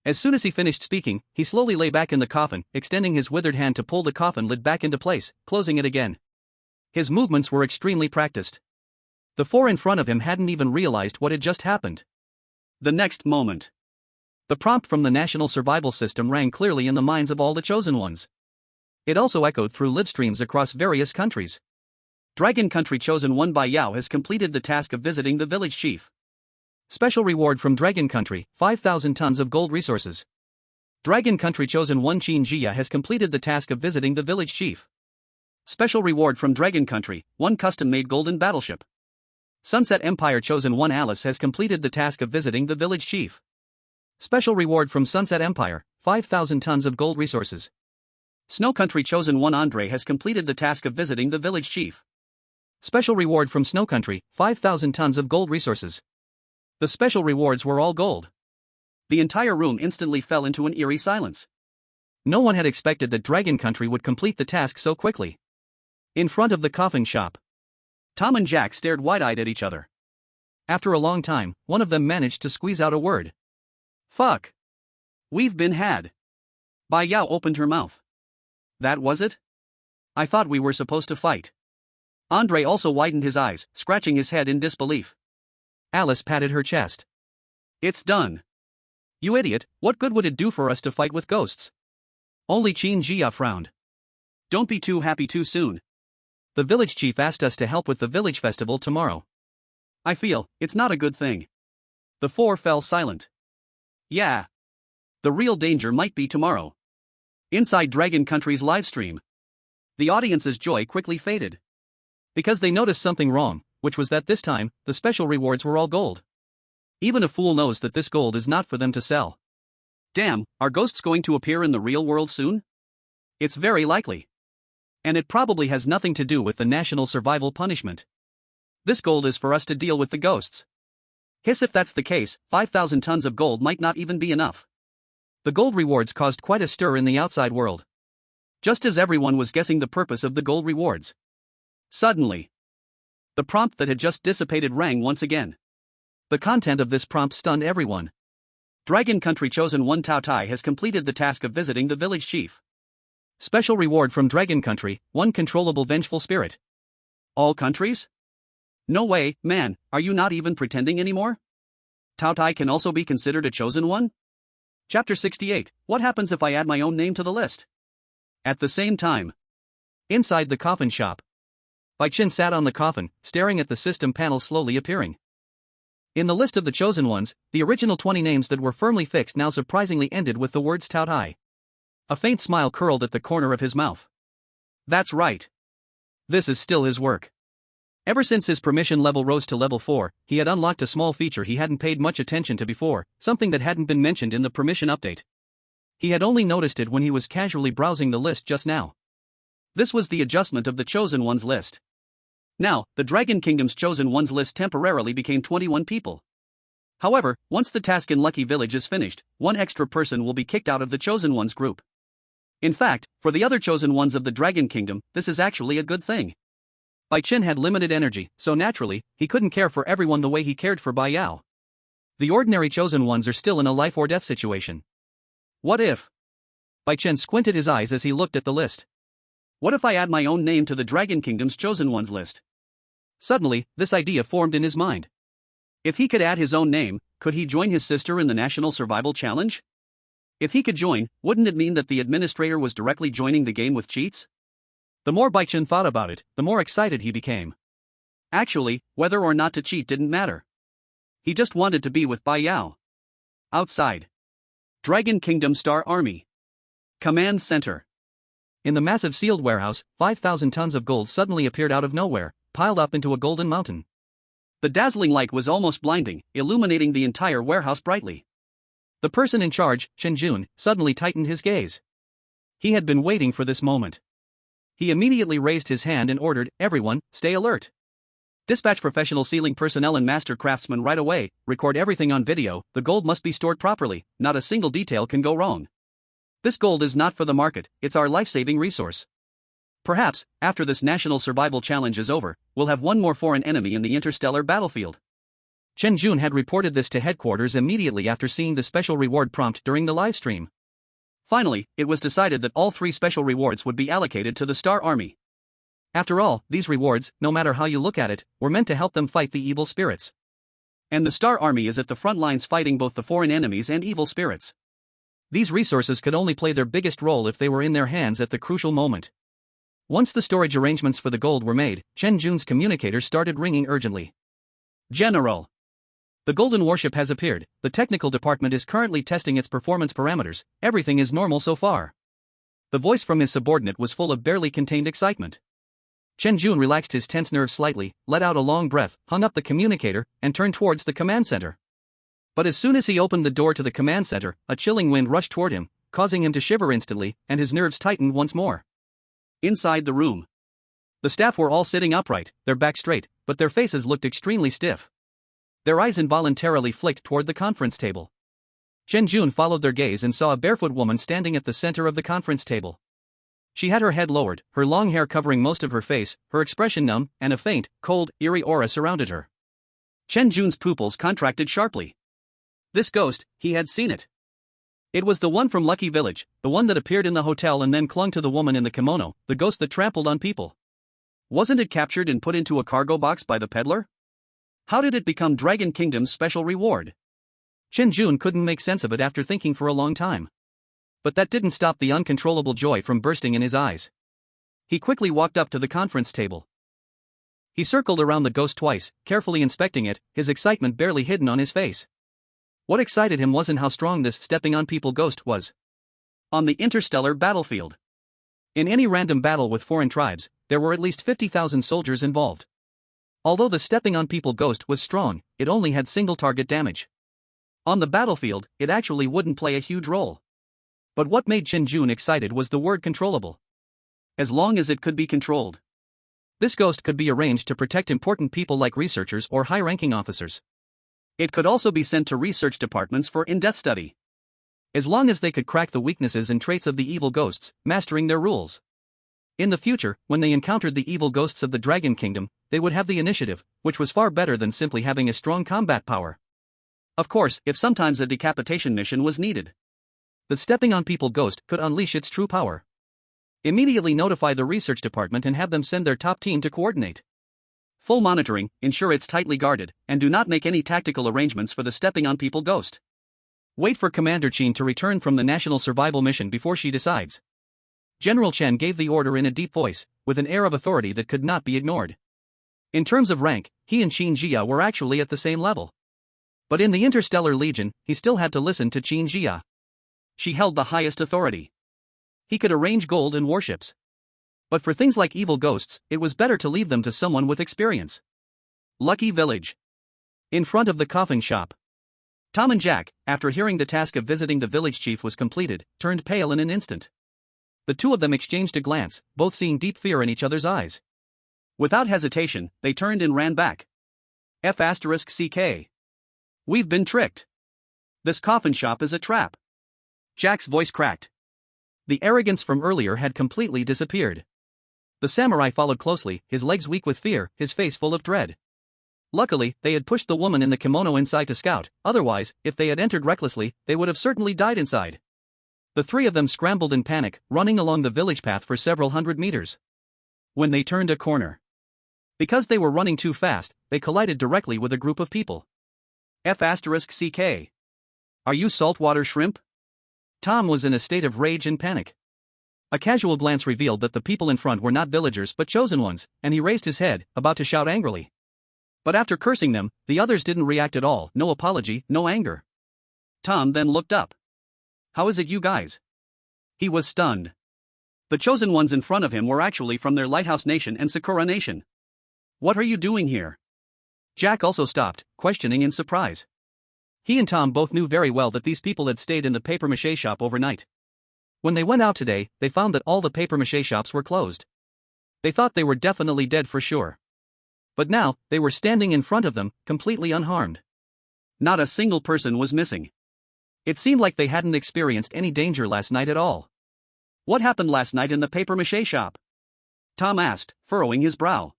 As soon as he finished speaking, he slowly lay back in the coffin, extending his withered hand to pull the coffin lid back into place, closing it again. His movements were extremely practiced. The four in front of him hadn't even realized what had just happened. The next moment, the prompt from the national survival system rang clearly in the minds of all the chosen ones. It also echoed through live streams across various countries. Dragon Country Chosen 1 Bai Yao has completed the task of visiting the village chief. Special reward from Dragon Country, 5,000 tons of gold resources. Dragon Country Chosen 1 Qin Jia has completed the task of visiting the village chief. Special reward from Dragon Country, 1 custom-made golden battleship. Sunset Empire Chosen 1 Alice has completed the task of visiting the village chief. Special reward from Sunset Empire, 5,000 tons of gold resources. Snow Country Chosen 1 Andre has completed the task of visiting the village chief. Special reward from Snow Country, 5,000 tons of gold resources. The special rewards were all gold. The entire room instantly fell into an eerie silence. No one had expected that Dragon Country would complete the task so quickly. In front of the coffin shop, Tom and Jack stared wide-eyed at each other. After a long time, one of them managed to squeeze out a word. Fuck. We've been had. Bai Yao opened her mouth. That was it? I thought we were supposed to fight. Andre also widened his eyes, scratching his head in disbelief. Alice patted her chest. It's done. You idiot, what good would it do for us to fight with ghosts? Only Qin Jia frowned. Don't be too happy too soon. The village chief asked us to help with the village festival tomorrow. I feel it's not a good thing. The four fell silent. Yeah. The real danger might be tomorrow. Inside Dragon Country's livestream, the audience's joy quickly faded. Because they noticed something wrong, which was that this time, the special rewards were all gold. Even a fool knows that this gold is not for them to sell. Damn, are ghosts going to appear in the real world soon? It's very likely. And it probably has nothing to do with the national survival punishment. This gold is for us to deal with the ghosts. Hiss, if that's the case, 5,000 tons of gold might not even be enough. The gold rewards caused quite a stir in the outside world. Just as everyone was guessing the purpose of the gold rewards. Suddenly, the prompt that had just dissipated rang once again. The content of this prompt stunned everyone. Dragon Country Chosen 1 Taotie has completed the task of visiting the village chief. Special reward from Dragon Country, 1 controllable vengeful spirit. All countries? No way, man, are you not even pretending anymore? Taotie can also be considered a chosen one? Chapter 68, what happens if I add my own name to the list? At the same time, inside the coffin shop, Bai Chen sat on the coffin, staring at the system panel slowly appearing. In the list of the chosen ones, the original 20 names that were firmly fixed now surprisingly ended with the words Taotie. A faint smile curled at the corner of his mouth. That's right. This is still his work. Ever since his permission level rose to level 4, he had unlocked a small feature he hadn't paid much attention to before, something that hadn't been mentioned in the permission update. He had only noticed it when he was casually browsing the list just now. This was the adjustment of the Chosen Ones list. Now, the Dragon Kingdom's Chosen Ones list temporarily became 21 people. However, once the task in Lucky Village is finished, 1 extra person will be kicked out of the Chosen Ones group. In fact, for the other Chosen Ones of the Dragon Kingdom, this is actually a good thing. Bai Chen had limited energy, so naturally, he couldn't care for everyone the way he cared for Bai Yao. The ordinary Chosen Ones are still in a life or death situation. What if? Bai Chen squinted his eyes as he looked at the list. What if I add my own name to the Dragon Kingdom's Chosen Ones list? Suddenly, this idea formed in his mind. If he could add his own name, could he join his sister in the National Survival Challenge? If he could join, wouldn't it mean that the administrator was directly joining the game with cheats? The more Bai Chen thought about it, the more excited he became. Actually, whether or not to cheat didn't matter. He just wanted to be with Bai Yao. Outside. Dragon Kingdom Star Army. Command Center. In the massive sealed warehouse, 5,000 tons of gold suddenly appeared out of nowhere, piled up into a golden mountain. The dazzling light was almost blinding, illuminating the entire warehouse brightly. The person in charge, Chen Jun, suddenly tightened his gaze. He had been waiting for this moment. He immediately raised his hand and ordered, "Everyone, stay alert. Dispatch professional sealing personnel and master craftsmen right away, record everything on video, the gold must be stored properly, not a single detail can go wrong." This gold is not for the market, it's our life-saving resource. Perhaps, after this national survival challenge is over, we'll have one more foreign enemy in the interstellar battlefield. Chen Jun had reported this to headquarters immediately after seeing the special reward prompt during the livestream. Finally, it was decided that all 3 special rewards would be allocated to the Star Army. After all, these rewards, no matter how you look at it, were meant to help them fight the evil spirits. And the Star Army is at the front lines fighting both the foreign enemies and evil spirits. These resources could only play their biggest role if they were in their hands at the crucial moment. Once the storage arrangements for the gold were made, Chen Jun's communicator started ringing urgently. General. The golden warship has appeared, the technical department is currently testing its performance parameters, everything is normal so far. The voice from his subordinate was full of barely contained excitement. Chen Jun relaxed his tense nerves slightly, let out a long breath, hung up the communicator, and turned towards the command center. But as soon as he opened the door to the command center, a chilling wind rushed toward him, causing him to shiver instantly, and his nerves tightened once more. Inside the room, the staff were all sitting upright, their backs straight, but their faces looked extremely stiff. Their eyes involuntarily flicked toward the conference table. Chen Jun followed their gaze and saw a barefoot woman standing at the center of the conference table. She had her head lowered, her long hair covering most of her face, her expression numb, and a faint, cold, eerie aura surrounded her. Chen Jun's pupils contracted sharply. This ghost, he had seen it. It was the one from Lucky Village, the one that appeared in the hotel and then clung to the woman in the kimono, the ghost that trampled on people. Wasn't it captured and put into a cargo box by the peddler? How did it become Dragon Kingdom's special reward? Chen Jun couldn't make sense of it after thinking for a long time. But that didn't stop the uncontrollable joy from bursting in his eyes. He quickly walked up to the conference table. He circled around the ghost twice, carefully inspecting it, his excitement barely hidden on his face. What excited him wasn't how strong this stepping on people ghost was. On the interstellar battlefield, in any random battle with foreign tribes, there were at least 50,000 soldiers involved. Although the stepping on people ghost was strong, it only had single target damage. On the battlefield, it actually wouldn't play a huge role. But what made Chen Jun excited was the word controllable. As long as it could be controlled. This ghost could be arranged to protect important people like researchers or high-ranking officers. It could also be sent to research departments for in-depth study. As long as they could crack the weaknesses and traits of the evil ghosts, mastering their rules. In the future, when they encountered the evil ghosts of the Dragon Kingdom, they would have the initiative, which was far better than simply having a strong combat power. Of course, if sometimes a decapitation mission was needed. The stepping on people ghost could unleash its true power. Immediately notify the research department and have them send their top team to coordinate. Full monitoring, ensure it's tightly guarded, and do not make any tactical arrangements for the stepping on people ghost. Wait for Commander Qin to return from the national survival mission before she decides. General Chen gave the order in a deep voice, with an air of authority that could not be ignored. In terms of rank, he and Qin Jia were actually at the same level. But in the Interstellar Legion, he still had to listen to Qin Jia. She held the highest authority. He could arrange gold and warships. But for things like evil ghosts, it was better to leave them to someone with experience. Lucky Village. In front of the coffin shop. Tom and Jack, after hearing the task of visiting the village chief was completed, turned pale in an instant. The two of them exchanged a glance, both seeing deep fear in each other's eyes. Without hesitation, they turned and ran back. F***CK. We've been tricked. This coffin shop is a trap. Jack's voice cracked. The arrogance from earlier had completely disappeared. The samurai followed closely, his legs weak with fear, his face full of dread. Luckily, they had pushed the woman in the kimono inside to scout, otherwise, if they had entered recklessly, they would have certainly died inside. The three of them scrambled in panic, running along the village path for several hundred meters. When they turned a corner, because they were running too fast, they collided directly with a group of people. F***CK. Are you saltwater shrimp? Tom was in a state of rage and panic. A casual glance revealed that the people in front were not villagers but chosen ones, and he raised his head, about to shout angrily. But after cursing them, the others didn't react at all, no apology, no anger. Tom then looked up. How is it you guys? He was stunned. The chosen ones in front of him were actually from their Lighthouse Nation and Sakura Nation. What are you doing here? Jack also stopped, questioning in surprise. He and Tom both knew very well that these people had stayed in the papier-mâché shop overnight. When they went out today, they found that all the papier-mâché shops were closed. They thought they were definitely dead for sure. But now, they were standing in front of them, completely unharmed. Not a single person was missing. It seemed like they hadn't experienced any danger last night at all. What happened last night in the papier-mâché shop? Tom asked, furrowing his brow.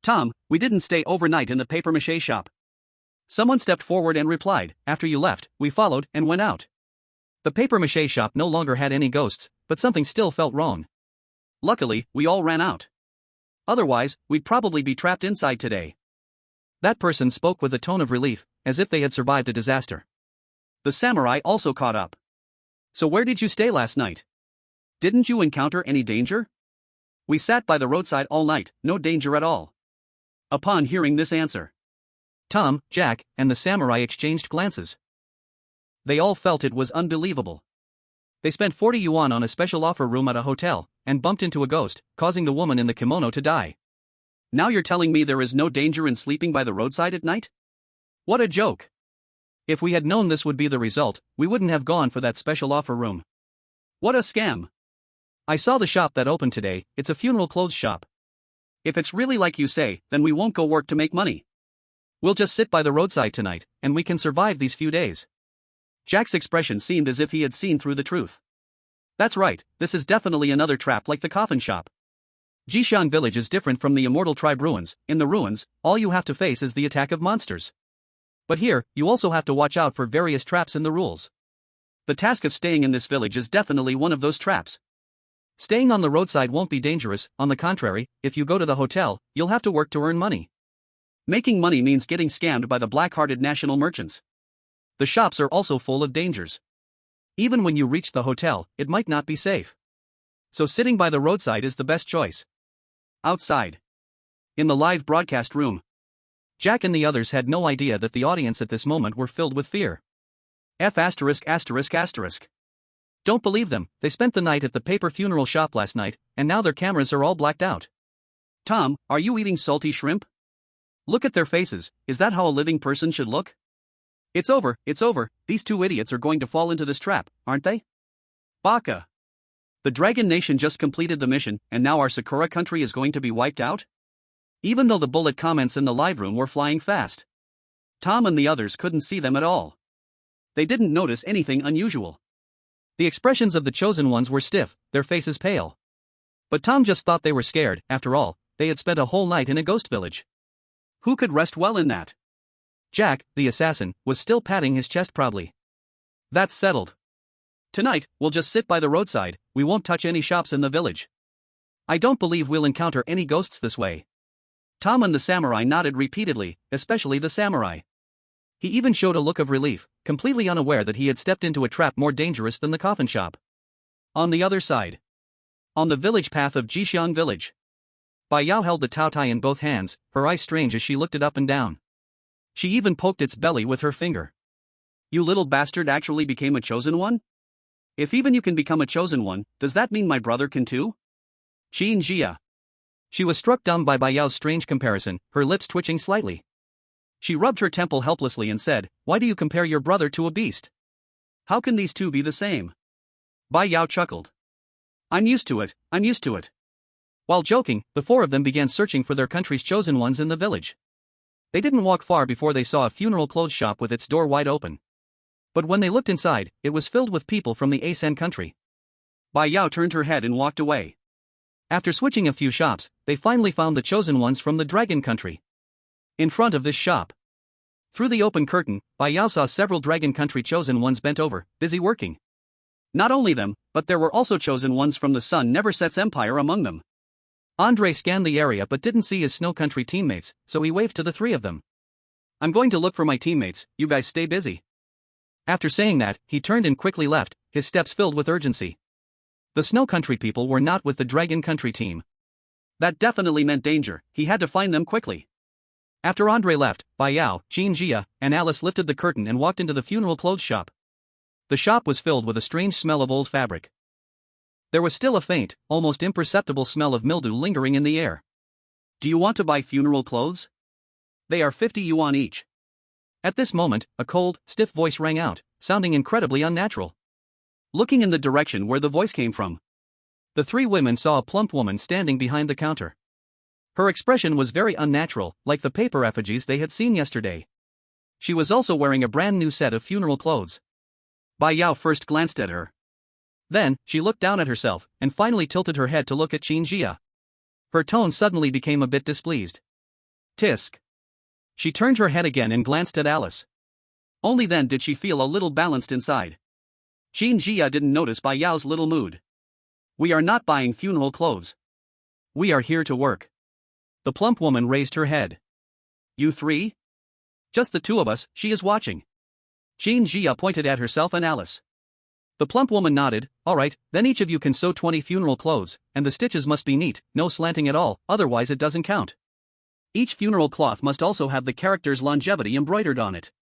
Tom, we didn't stay overnight in the papier-mâché shop. Someone stepped forward and replied, after you left, we followed and went out. The papier-mâché shop no longer had any ghosts, but something still felt wrong. Luckily, we all ran out. Otherwise, we'd probably be trapped inside today. That person spoke with a tone of relief, as if they had survived a disaster. The samurai also caught up. So where did you stay last night? Didn't you encounter any danger? We sat by the roadside all night, no danger at all. Upon hearing this answer, Tom, Jack, and the samurai exchanged glances. They all felt it was unbelievable. They spent 40 yuan on a special offer room at a hotel, and bumped into a ghost, causing the woman in the kimono to die. Now you're telling me there is no danger in sleeping by the roadside at night? What a joke. If we had known this would be the result, we wouldn't have gone for that special offer room. What a scam. I saw the shop that opened today, it's a funeral clothes shop. If it's really like you say, then we won't go work to make money. We'll just sit by the roadside tonight, and we can survive these few days. Jack's expression seemed as if he had seen through the truth. That's right, this is definitely another trap like the coffin shop. Jixiang village is different from the immortal tribe ruins. In the ruins, all you have to face is the attack of monsters. But here, you also have to watch out for various traps in the rules. The task of staying in this village is definitely one of those traps. Staying on the roadside won't be dangerous, on the contrary, if you go to the hotel, you'll have to work to earn money. Making money means getting scammed by the black-hearted national merchants. The shops are also full of dangers. Even when you reach the hotel, it might not be safe. So sitting by the roadside is the best choice. Outside, in the live broadcast room, Jack and the others had no idea that the audience at this moment were filled with fear. Don't believe them, they spent the night at the paper funeral shop last night, and now their cameras are all blacked out. Tom, are you eating salty shrimp? Look at their faces, is that how a living person should look? It's over, these two idiots are going to fall into this trap, aren't they? Baka. The Dragon Nation just completed the mission, and now our Sakura country is going to be wiped out? Even though the bullet comments in the live room were flying fast, Tom and the others couldn't see them at all. They didn't notice anything unusual. The expressions of the chosen ones were stiff, their faces pale. But Tom just thought they were scared. After all, they had spent a whole night in a ghost village. Who could rest well in that? Jack, the assassin, was still patting his chest proudly. That's settled. Tonight, we'll just sit by the roadside, we won't touch any shops in the village. I don't believe we'll encounter any ghosts this way. Tom and the samurai nodded repeatedly, especially the samurai. He even showed a look of relief, completely unaware that he had stepped into a trap more dangerous than the coffin shop. On the other side, on the village path of Jixiang village, Bai Yao held the Taotie in both hands, her eyes strange as she looked it up and down. She even poked its belly with her finger. You little bastard actually became a chosen one? If even you can become a chosen one, does that mean my brother can too? Qin Jia. She was struck dumb by Bai Yao's strange comparison, her lips twitching slightly. She rubbed her temple helplessly and said, "Why do you compare your brother to a beast? How can these two be the same?" Bai Yao chuckled. I'm used to it. While joking, the four of them began searching for their country's chosen ones in the village. They didn't walk far before they saw a funeral clothes shop with its door wide open. But when they looked inside, it was filled with people from the Asen country. Bai Yao turned her head and walked away. After switching a few shops, they finally found the chosen ones from the Dragon country. In front of this shop, through the open curtain, Bai Yao saw several Dragon country chosen ones bent over, busy working. Not only them, but there were also chosen ones from the Sun Never Sets Empire among them. Andre scanned the area but didn't see his Snow Country teammates, so he waved to the three of them. I'm going to look for my teammates, you guys stay busy. After saying that, he turned and quickly left, his steps filled with urgency. The Snow Country people were not with the Dragon Country team. That definitely meant danger, he had to find them quickly. After Andre left, Bai Yao, Qin Jia, and Alice lifted the curtain and walked into the funeral clothes shop. The shop was filled with a strange smell of old fabric. There was still a faint, almost imperceptible smell of mildew lingering in the air. Do you want to buy funeral clothes? They are 50 yuan each. At this moment, a cold, stiff voice rang out, sounding incredibly unnatural. Looking in the direction where the voice came from, the three women saw a plump woman standing behind the counter. Her expression was very unnatural, like the paper effigies they had seen yesterday. She was also wearing a brand new set of funeral clothes. Bai Yao first glanced at her. Then, she looked down at herself, and finally tilted her head to look at Qin Jia. Her tone suddenly became a bit displeased. Tisk. She turned her head again and glanced at Alice. Only then did she feel a little balanced inside. Qin Jia didn't notice Bai Yao's little mood. We are not buying funeral clothes. We are here to work. The plump woman raised her head. You three? Just the two of us, she is watching. Qin Jia pointed at herself and Alice. The plump woman nodded. All right, then each of you can sew 20 funeral clothes, and the stitches must be neat, no slanting at all, otherwise it doesn't count. Each funeral cloth must also have the character's longevity embroidered on it.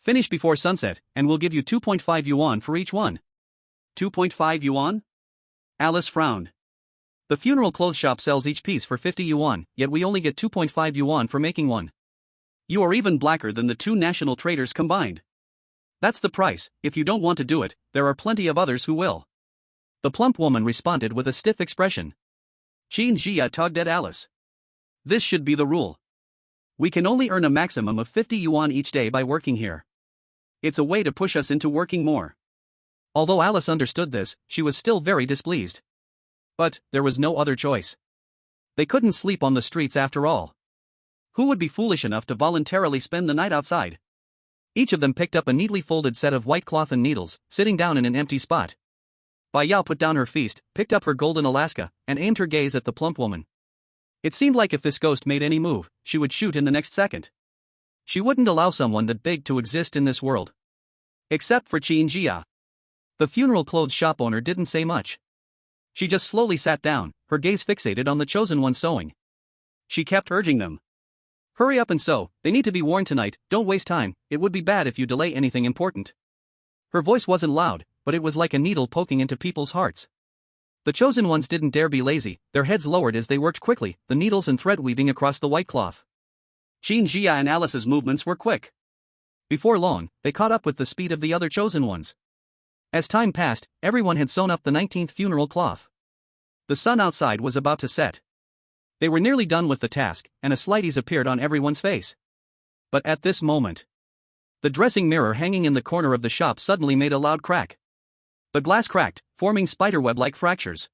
Finish before sunset, and we'll give you 2.5 yuan for each one. 2.5 yuan? Alice frowned. The funeral clothes shop sells each piece for 50 yuan, yet we only get 2.5 yuan for making one. You are even blacker than the two national traders combined. That's the price. If you don't want to do it, there are plenty of others who will. The plump woman responded with a stiff expression. Qin Jia tugged at Alice. This should be the rule. We can only earn a maximum of 50 yuan each day by working here. It's a way to push us into working more. Although Alice understood this, she was still very displeased. But there was no other choice. They couldn't sleep on the streets after all. Who would be foolish enough to voluntarily spend the night outside? Each of them picked up a neatly folded set of white cloth and needles, sitting down in an empty spot. Bai Yao put down her feast, picked up her golden Alaska, and aimed her gaze at the plump woman. It seemed like if this ghost made any move, she would shoot in the next second. She wouldn't allow someone that big to exist in this world. Except for Qin Jia. The funeral clothes shop owner didn't say much. She just slowly sat down, her gaze fixated on the chosen one sewing. She kept urging them. Hurry up and sew, they need to be worn tonight, don't waste time, it would be bad if you delay anything important. Her voice wasn't loud, but it was like a needle poking into people's hearts. The chosen ones didn't dare be lazy, their heads lowered as they worked quickly, the needles and thread weaving across the white cloth. Qin Jia and Alice's movements were quick. Before long, they caught up with the speed of the other chosen ones. As time passed, everyone had sewn up the 19th funeral cloth. The sun outside was about to set. They were nearly done with the task, and a slight ease appeared on everyone's face. But at this moment, the dressing mirror hanging in the corner of the shop suddenly made a loud crack. The glass cracked, forming spiderweb-like fractures.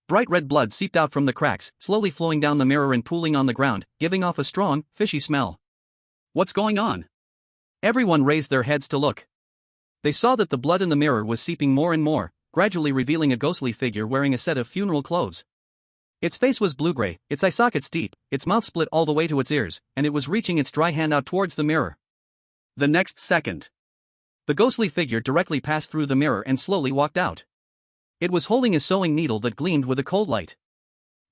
Bright red blood seeped out from the cracks, slowly flowing down the mirror and pooling on the ground, giving off a strong, fishy smell. What's going on? Everyone raised their heads to look. They saw that the blood in the mirror was seeping more and more, gradually revealing a ghostly figure wearing a set of funeral clothes. Its face was blue-gray, its eye sockets deep, its mouth split all the way to its ears, and it was reaching its dry hand out towards the mirror. The next second, the ghostly figure directly passed through the mirror and slowly walked out. It was holding a sewing needle that gleamed with a cold light.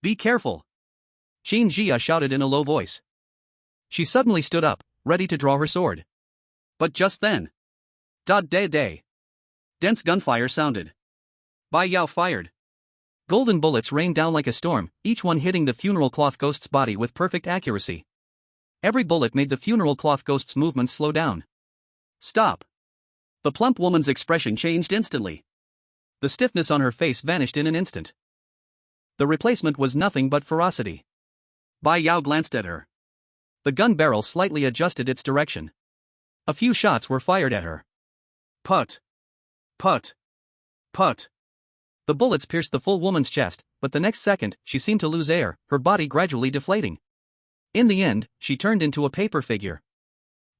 Be careful! Qin Jia shouted in a low voice. She suddenly stood up, ready to draw her sword. But just then, da-day-day. Dense gunfire sounded. Bai Yao fired. Golden bullets rained down like a storm, each one hitting the funeral cloth ghost's body with perfect accuracy. Every bullet made the funeral cloth ghost's movements slow down. Stop! The plump woman's expression changed instantly. The stiffness on her face vanished in an instant. The replacement was nothing but ferocity. Bai Yao glanced at her. The gun barrel slightly adjusted its direction. A few shots were fired at her. Put! Put! Put! The bullets pierced the full woman's chest, but the next second, she seemed to lose air, her body gradually deflating. In the end, she turned into a paper figure.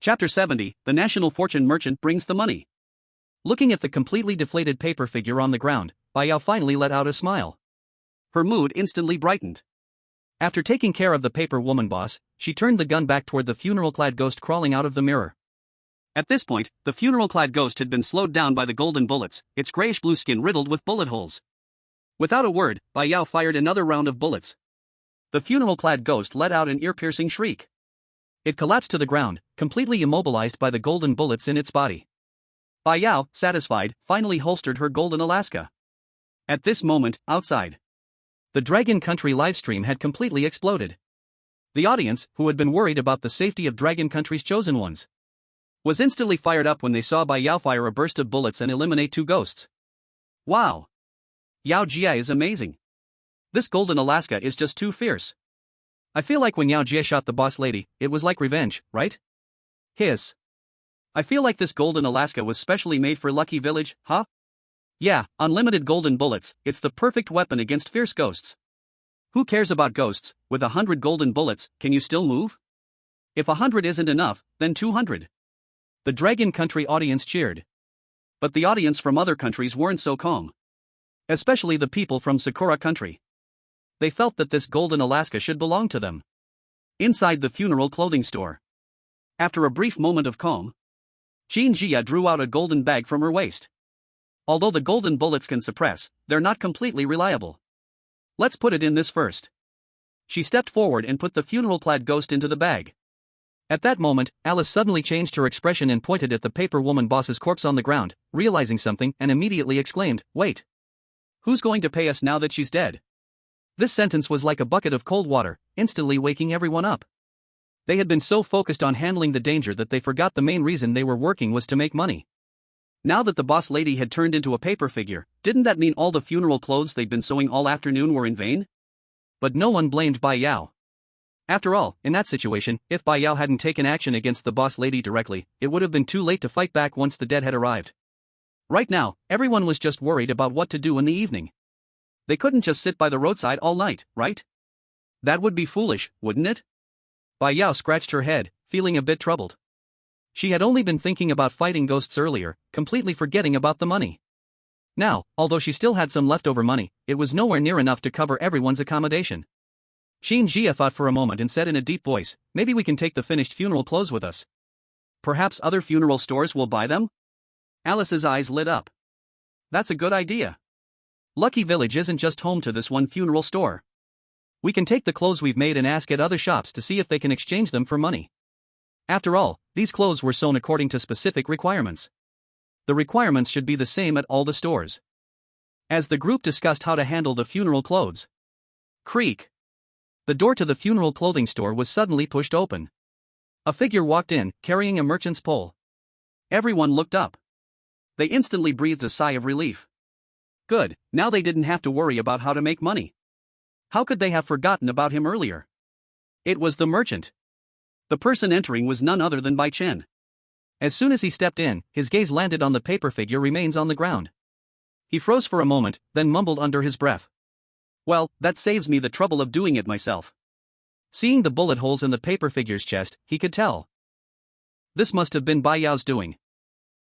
Chapter 70, The National Fortune Merchant Brings the Money. Looking at the completely deflated paper figure on the ground, Bai Yao finally let out a smile. Her mood instantly brightened. After taking care of the paper woman boss, she turned the gun back toward the funeral-clad ghost crawling out of the mirror. At this point, the funeral-clad ghost had been slowed down by the golden bullets, its grayish-blue skin riddled with bullet holes. Without a word, Bai Yao fired another round of bullets. The funeral-clad ghost let out an ear-piercing shriek. It collapsed to the ground, completely immobilized by the golden bullets in its body. Bai Yao, satisfied, finally holstered her golden Alaska. At this moment, outside, the Dragon Country livestream had completely exploded. The audience, who had been worried about the safety of Dragon Country's chosen ones, was instantly fired up when they saw Bai Yao fire a burst of bullets and eliminate two ghosts. Wow! Yao Jie is amazing. This golden Alaska is just too fierce. I feel like when Yao Jie shot the boss lady, it was like revenge, right? Hiss. I feel like this golden Alaska was specially made for Lucky Village, huh? Yeah, unlimited golden bullets, it's the perfect weapon against fierce ghosts. Who cares about ghosts? With 100 golden bullets, can you still move? If 100 isn't enough, then 200. The Dragon Country audience cheered. But the audience from other countries weren't so calm. Especially the people from Sakura Country. They felt that this golden Alaska should belong to them. Inside the funeral clothing store. After a brief moment of calm, Jia drew out a golden bag from her waist. Although the golden bullets can suppress, they're not completely reliable. Let's put it in this first. She stepped forward and put the funeral-clad ghost into the bag. At that moment, Alice suddenly changed her expression and pointed at the paper woman boss's corpse on the ground, realizing something, and immediately exclaimed, "Wait! Who's going to pay us now that she's dead?" This sentence was like a bucket of cold water, instantly waking everyone up. They had been so focused on handling the danger that they forgot the main reason they were working was to make money. Now that the boss lady had turned into a paper figure, didn't that mean all the funeral clothes they'd been sewing all afternoon were in vain? But no one blamed Bai Yao. After all, in that situation, if Bai Yao hadn't taken action against the boss lady directly, it would have been too late to fight back once the dead had arrived. Right now, everyone was just worried about what to do in the evening. They couldn't just sit by the roadside all night, right? That would be foolish, wouldn't it? Bai Yao scratched her head, feeling a bit troubled. She had only been thinking about fighting ghosts earlier, completely forgetting about the money. Now, although she still had some leftover money, it was nowhere near enough to cover everyone's accommodation. Jia thought for a moment and said in a deep voice, "Maybe we can take the finished funeral clothes with us. Perhaps other funeral stores will buy them?" Alice's eyes lit up. That's a good idea. Lucky Village isn't just home to this one funeral store. We can take the clothes we've made and ask at other shops to see if they can exchange them for money. After all, these clothes were sewn according to specific requirements. The requirements should be the same at all the stores. As the group discussed how to handle the funeral clothes, creak. The door to the funeral clothing store was suddenly pushed open. A figure walked in, carrying a merchant's pole. Everyone looked up. They instantly breathed a sigh of relief. Good, now they didn't have to worry about how to make money. How could they have forgotten about him earlier? It was the merchant. The person entering was none other than Bai Chen. As soon as he stepped in, his gaze landed on the paper figure remains on the ground. He froze for a moment, then mumbled under his breath. Well, that saves me the trouble of doing it myself. Seeing the bullet holes in the paper figure's chest, he could tell. This must have been Bai Yao's doing.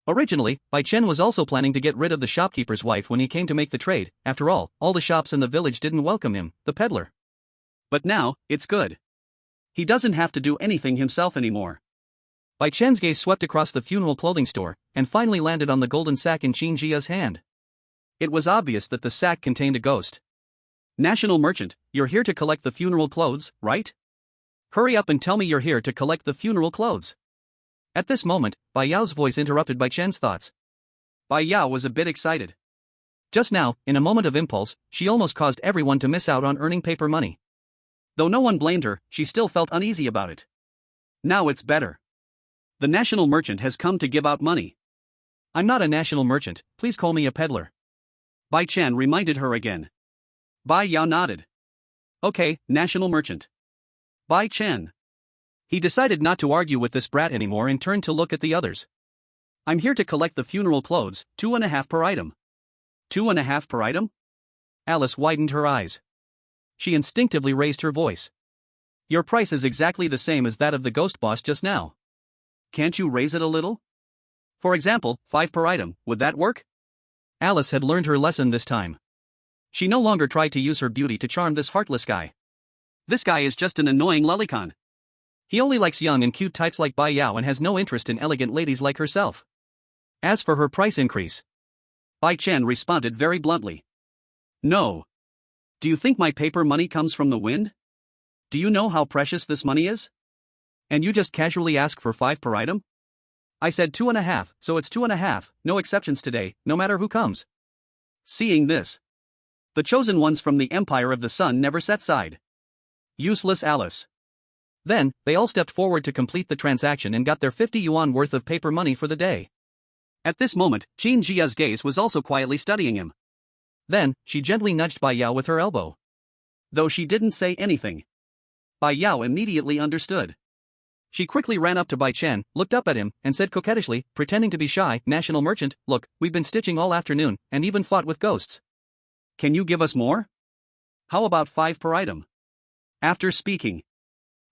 Originally, Bai Chen was also planning to get rid of the shopkeeper's wife when he came to make the trade. After all the shops in the village didn't welcome him, the peddler. But now, it's good. He doesn't have to do anything himself anymore. Bai Chen's gaze swept across the funeral clothing store, and finally landed on the golden sack in Jia's hand. It was obvious that the sack contained a ghost. National merchant, you're here to collect the funeral clothes, right? Hurry up and tell me you're here to collect the funeral clothes. At this moment, Bai Yao's voice interrupted Bai Chen's thoughts. Bai Yao was a bit excited. Just now, in a moment of impulse, she almost caused everyone to miss out on earning paper money. Though no one blamed her, she still felt uneasy about it. Now it's better. The national merchant has come to give out money. I'm not a national merchant, please call me a peddler. Bai Chen reminded her again. Bai Yao nodded. Okay, national merchant. Bai Chen. He decided not to argue with this brat anymore and turned to look at the others. I'm here to collect the funeral clothes, 2.5 per item. 2.5 per item? Alice widened her eyes. She instinctively raised her voice. Your price is exactly the same as that of the ghost boss just now. Can't you raise it a little? For example, 5 per item, would that work? Alice had learned her lesson this time. She no longer tried to use her beauty to charm this heartless guy. This guy is just an annoying lolicon. He only likes young and cute types like Bai Yao and has no interest in elegant ladies like herself. As for her price increase, Bai Chen responded very bluntly. No. Do you think my paper money comes from the wind? Do you know how precious this money is? And you just casually ask for 5 per item? I said 2.5, so it's 2.5, no exceptions today, no matter who comes. Seeing this, the chosen ones from the Empire of the Sun never set side. Useless Alice. Then, they all stepped forward to complete the transaction and got their 50 yuan worth of paper money for the day. At this moment, Jia's gaze was also quietly studying him. Then, she gently nudged Bai Yao with her elbow. Though she didn't say anything, Bai Yao immediately understood. She quickly ran up to Bai Chen, looked up at him, and said coquettishly, pretending to be shy, "National merchant, look, we've been stitching all afternoon, and even fought with ghosts. Can you give us more? How about 5 per item?" After speaking,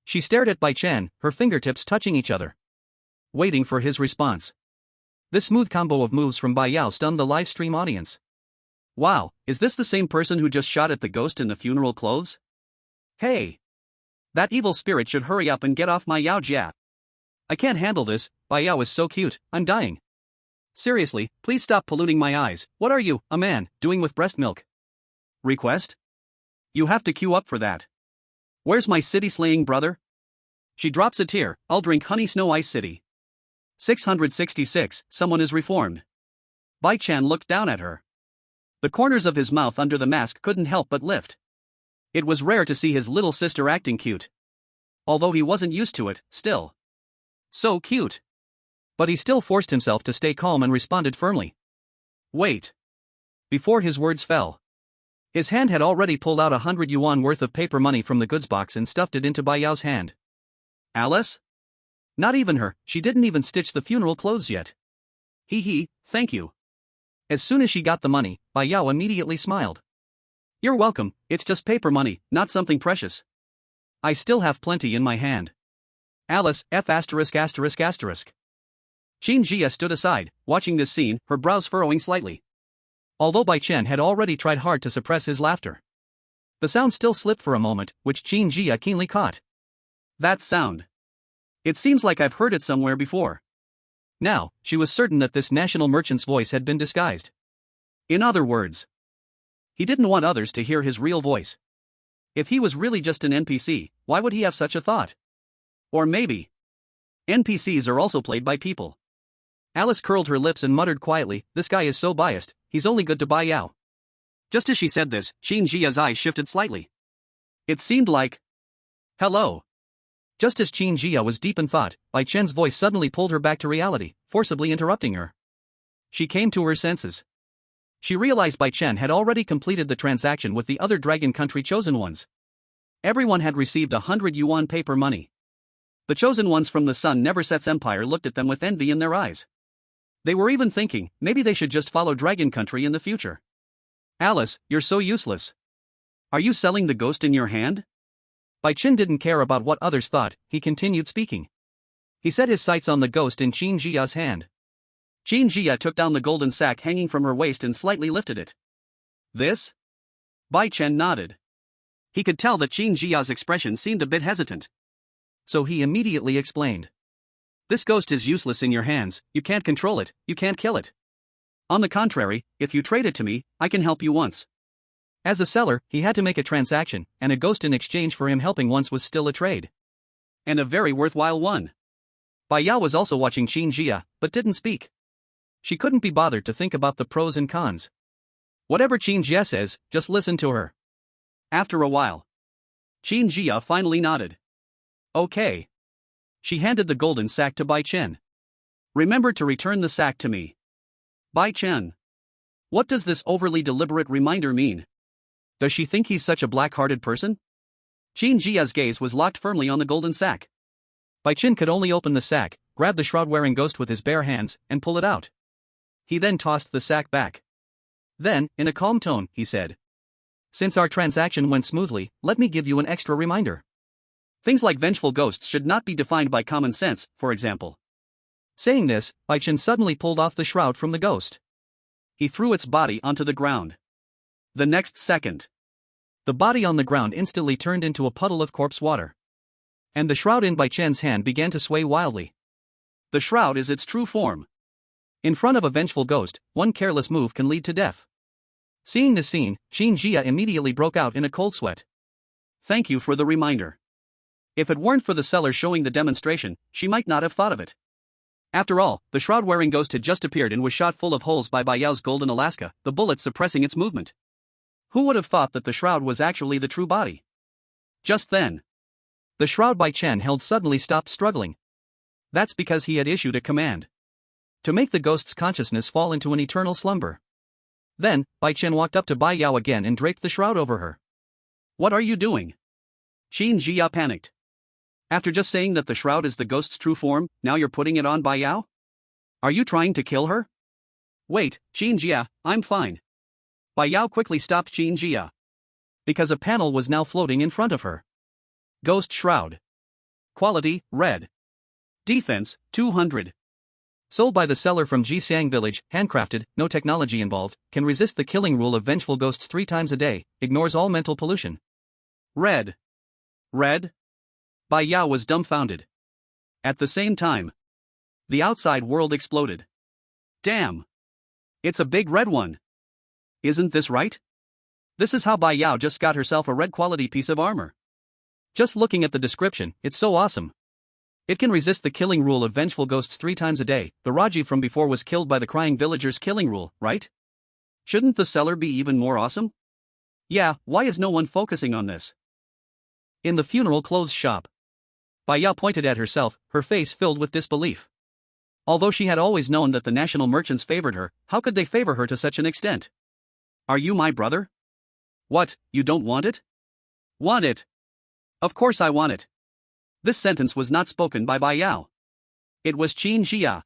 she stared at Bai Chen, her fingertips touching each other, waiting for his response. This smooth combo of moves from Bai Yao stunned the live stream audience. Wow, is this the same person who just shot at the ghost in the funeral clothes? Hey! That evil spirit should hurry up and get off my Yao Jia. I can't handle this, Bai Yao is so cute, I'm dying. Seriously, please stop polluting my eyes. What are you, a man, doing with breast milk? Request? You have to queue up for that. Where's my city-slaying brother? She drops a tear, I'll drink honey snow ice city. 666, someone is reformed. Bai Chen looked down at her. The corners of his mouth under the mask couldn't help but lift. It was rare to see his little sister acting cute. Although he wasn't used to it, still. So cute. But he still forced himself to stay calm and responded firmly. Wait. Before his words fell, his hand had already pulled out 100 yuan worth of paper money from the goods box and stuffed it into Bai Yao's hand. Alice? Not even her, she didn't even stitch the funeral clothes yet. Hee, thank you. As soon as she got the money, Bai Yao immediately smiled. You're welcome, it's just paper money, not something precious. I still have plenty in my hand. Alice, F******. Qin Jia stood aside, watching this scene, her brows furrowing slightly. Although Bai Chen had already tried hard to suppress his laughter, the sound still slipped for a moment, which Qin Jia keenly caught. That sound. It seems like I've heard it somewhere before. Now, she was certain that this national merchant's voice had been disguised. In other words, he didn't want others to hear his real voice. If he was really just an NPC, why would he have such a thought? Or maybe NPCs are also played by people. Alice curled her lips and muttered quietly, this guy is so biased, he's only good to Bai Yao. Just as she said this, Qin Jia's eyes shifted slightly. It seemed like, hello. Just as Qin Jia was deep in thought, Bai Chen's voice suddenly pulled her back to reality, forcibly interrupting her. She came to her senses. She realized Bai Chen had already completed the transaction with the other dragon country chosen ones. Everyone had received 100 yuan paper money. The chosen ones from the Sun Never Sets Empire looked at them with envy in their eyes. They were even thinking, maybe they should just follow Dragon Country in the future. Alice, you're so useless. Are you selling the ghost in your hand? Bai Chen didn't care about what others thought, he continued speaking. He set his sights on the ghost in Qin Jia's hand. Qin Jia took down the golden sack hanging from her waist and slightly lifted it. This? Bai Chen nodded. He could tell that Qin Jia's expression seemed a bit hesitant. So he immediately explained. This ghost is useless in your hands, you can't control it, you can't kill it. On the contrary, if you trade it to me, I can help you once. As a seller, he had to make a transaction, and a ghost in exchange for him helping once was still a trade. And a very worthwhile one. Bai Yao was also watching Qin Jia, but didn't speak. She couldn't be bothered to think about the pros and cons. Whatever Qin Jia says, just listen to her. After a while, Qin Jia finally nodded. Okay. She handed the golden sack to Bai Chen. Remember to return the sack to me. Bai Chen. What does this overly deliberate reminder mean? Does she think he's such a black-hearted person? Qin Jia's gaze was locked firmly on the golden sack. Bai Chen could only open the sack, grab the shroud-wearing ghost with his bare hands, and pull it out. He then tossed the sack back. Then, in a calm tone, he said, since our transaction went smoothly, let me give you an extra reminder. Things like vengeful ghosts should not be defined by common sense, for example. Saying this, Bai Chen suddenly pulled off the shroud from the ghost. He threw its body onto the ground. The next second, the body on the ground instantly turned into a puddle of corpse water. And the shroud in Bai Chen's hand began to sway wildly. The shroud is its true form. In front of a vengeful ghost, one careless move can lead to death. Seeing this scene, Qin Jia immediately broke out in a cold sweat. Thank you for the reminder. If it weren't for the seller showing the demonstration, she might not have thought of it. After all, the shroud-wearing ghost had just appeared and was shot full of holes by Bai Yao's golden Alaska, the bullet suppressing its movement. Who would have thought that the shroud was actually the true body? Just then, the shroud Bai Chen held suddenly stopped struggling. That's because he had issued a command to make the ghost's consciousness fall into an eternal slumber. Then, Bai Chen walked up to Bai Yao again and draped the shroud over her. What are you doing? Qin Jia panicked. After just saying that the shroud is the ghost's true form, now you're putting it on Bai Yao? Are you trying to kill her? Wait, Jia, I'm fine. Bai Yao quickly stopped Jia. Because a panel was now floating in front of her. Ghost Shroud. Quality, red. Defense, 200. Sold by the seller from Jisiang village, handcrafted, no technology involved, can resist the killing rule of vengeful ghosts 3 times a day, ignores all mental pollution. Red. Red? Bai Yao was dumbfounded. At the same time, the outside world exploded. Damn. It's a big red one. Isn't this right? This is how Bai Yao just got herself a red quality piece of armor. Just looking at the description, it's so awesome. It can resist the killing rule of vengeful ghosts 3 times a day. The Raji from before was killed by the crying villagers' killing rule, right? Shouldn't the seller be even more awesome? Yeah, why is no one focusing on this? In the funeral clothes shop, Bai Yao pointed at herself, her face filled with disbelief. Although she had always known that the national merchants favored her, how could they favor her to such an extent? Are you my brother? What, you don't want it? Want it? Of course I want it. This sentence was not spoken by Bai Yao. It was Jia.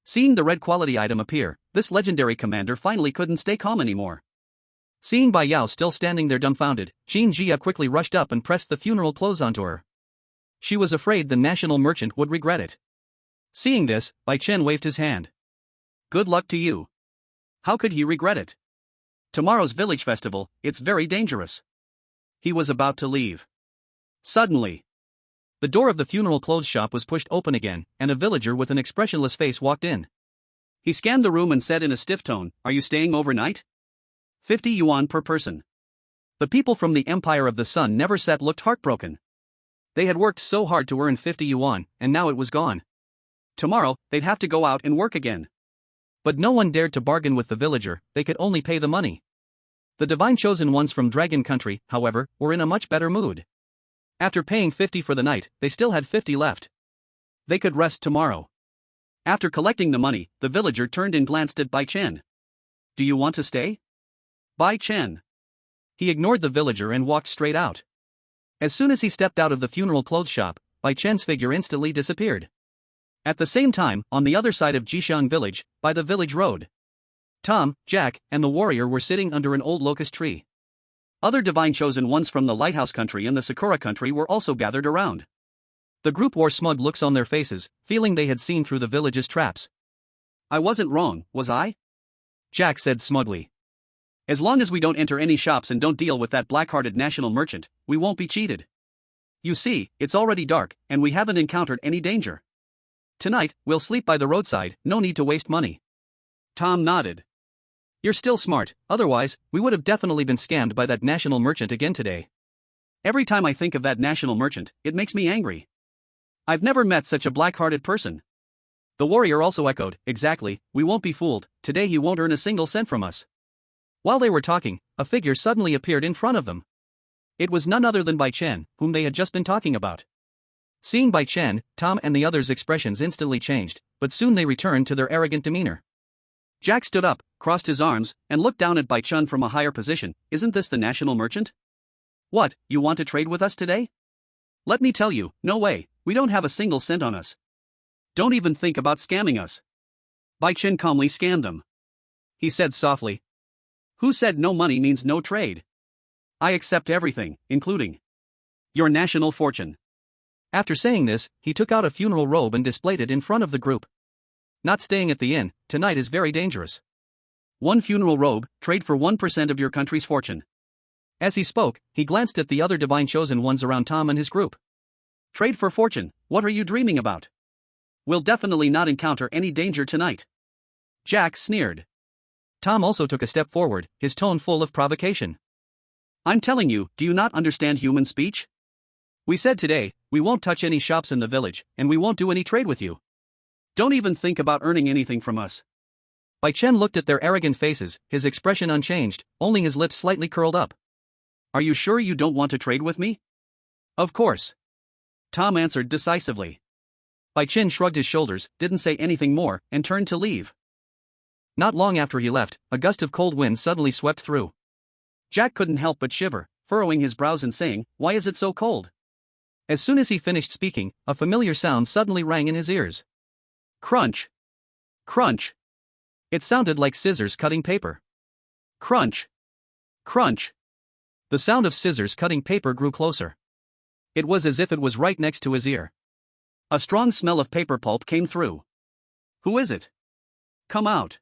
Seeing the red quality item appear, this legendary commander finally couldn't stay calm anymore. Seeing Bai Yao still standing there dumbfounded, Jia quickly rushed up and pressed the funeral clothes onto her. She was afraid the national merchant would regret it. Seeing this, Bai Chen waved his hand. Good luck to you. How could he regret it? Tomorrow's village festival, it's very dangerous. He was about to leave. Suddenly, the door of the funeral clothes shop was pushed open again, and a villager with an expressionless face walked in. He scanned the room and said in a stiff tone, "Are you staying overnight? 50 yuan per person." The people from the Empire of the Sun never sat looked heartbroken. They had worked so hard to earn 50 yuan, and now it was gone. Tomorrow, they'd have to go out and work again. But no one dared to bargain with the villager, they could only pay the money. The divine chosen ones from Dragon Country, however, were in a much better mood. After paying 50 for the night, they still had 50 left. They could rest tomorrow. After collecting the money, the villager turned and glanced at Bai Chen. Do you want to stay? Bai Chen. He ignored the villager and walked straight out. As soon as he stepped out of the funeral clothes shop, Bai Chen's figure instantly disappeared. At the same time, on the other side of Jishan village, by the village road, Tom, Jack, and the warrior were sitting under an old locust tree. Other divine chosen ones from the Lighthouse Country and the Sakura Country were also gathered around. The group wore smug looks on their faces, feeling they had seen through the village's traps. I wasn't wrong, was I? Jack said smugly. As long as we don't enter any shops and don't deal with that black-hearted national merchant, we won't be cheated. You see, it's already dark, and we haven't encountered any danger. Tonight, we'll sleep by the roadside, no need to waste money. Tom nodded. You're still smart, otherwise, we would have definitely been scammed by that national merchant again today. Every time I think of that national merchant, it makes me angry. I've never met such a black-hearted person. The warrior also echoed, exactly, we won't be fooled, today he won't earn a single cent from us. While they were talking, a figure suddenly appeared in front of them. It was none other than Bai Chen, whom they had just been talking about. Seeing Bai Chen, Tom and the others' expressions instantly changed, but soon they returned to their arrogant demeanor. Jack stood up, crossed his arms, and looked down at Bai Chen from a higher position. Isn't this the national merchant? What, you want to trade with us today? Let me tell you, no way, we don't have a single cent on us. Don't even think about scamming us. Bai Chen calmly scanned them. He said softly. Who said no money means no trade? I accept everything, including your national fortune. After saying this, he took out a funeral robe and displayed it in front of the group. Not staying at the inn, tonight is very dangerous. One funeral robe, trade for 1% of your country's fortune. As he spoke, he glanced at the other divine chosen ones around Tom and his group. Trade for fortune, what are you dreaming about? We'll definitely not encounter any danger tonight. Jack sneered. Tom also took a step forward, his tone full of provocation. I'm telling you, do you not understand human speech? We said today, we won't touch any shops in the village, and we won't do any trade with you. Don't even think about earning anything from us. Bai Chen looked at their arrogant faces, his expression unchanged, only his lips slightly curled up. Are you sure you don't want to trade with me? Of course. Tom answered decisively. Bai Chen shrugged his shoulders, didn't say anything more, and turned to leave. Not long after he left, a gust of cold wind suddenly swept through. Jack couldn't help but shiver, furrowing his brows and saying, why is it so cold? As soon as he finished speaking, a familiar sound suddenly rang in his ears. Crunch. Crunch. It sounded like scissors cutting paper. Crunch. Crunch. The sound of scissors cutting paper grew closer. It was as if it was right next to his ear. A strong smell of paper pulp came through. Who is it? Come out.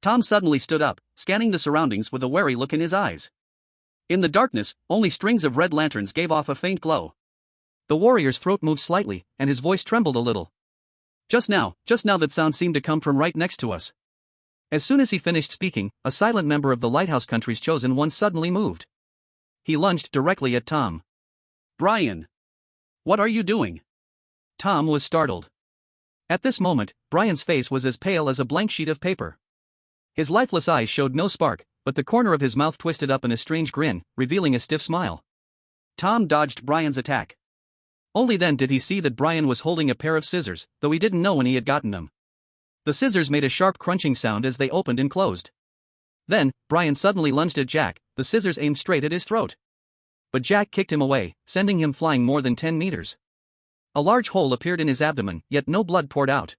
Tom suddenly stood up, scanning the surroundings with a wary look in his eyes. In the darkness, only strings of red lanterns gave off a faint glow. The warrior's throat moved slightly, and his voice trembled a little. Just now that sound seemed to come from right next to us. As soon as he finished speaking, a silent member of the Lighthouse Country's chosen one suddenly moved. He lunged directly at Tom. Brian! What are you doing? Tom was startled. At this moment, Brian's face was as pale as a blank sheet of paper. His lifeless eyes showed no spark, but the corner of his mouth twisted up in a strange grin, revealing a stiff smile. Tom dodged Brian's attack. Only then did he see that Brian was holding a pair of scissors, though he didn't know when he had gotten them. The scissors made a sharp crunching sound as they opened and closed. Then, Brian suddenly lunged at Jack, the scissors aimed straight at his throat. But Jack kicked him away, sending him flying more than 10 meters. A large hole appeared in his abdomen, yet no blood poured out.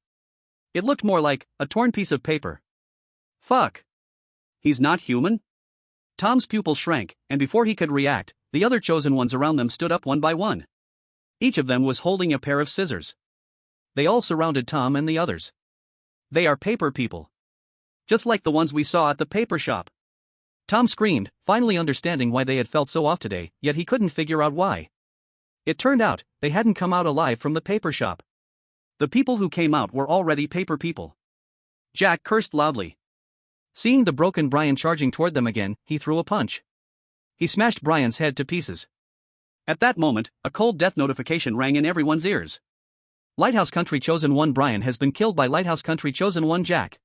It looked more like a torn piece of paper. Fuck. He's not human? Tom's pupils shrank, and before he could react, the other chosen ones around them stood up one by one. Each of them was holding a pair of scissors. They all surrounded Tom and the others. They are paper people. Just like the ones we saw at the paper shop. Tom screamed, finally understanding why they had felt so off today, yet he couldn't figure out why. It turned out, they hadn't come out alive from the paper shop. The people who came out were already paper people. Jack cursed loudly. Seeing the broken Brian charging toward them again, he threw a punch. He smashed Brian's head to pieces. At that moment, a cold death notification rang in everyone's ears. Lighthouse Country Chosen 1 Brian has been killed by Lighthouse Country Chosen 1 Jack.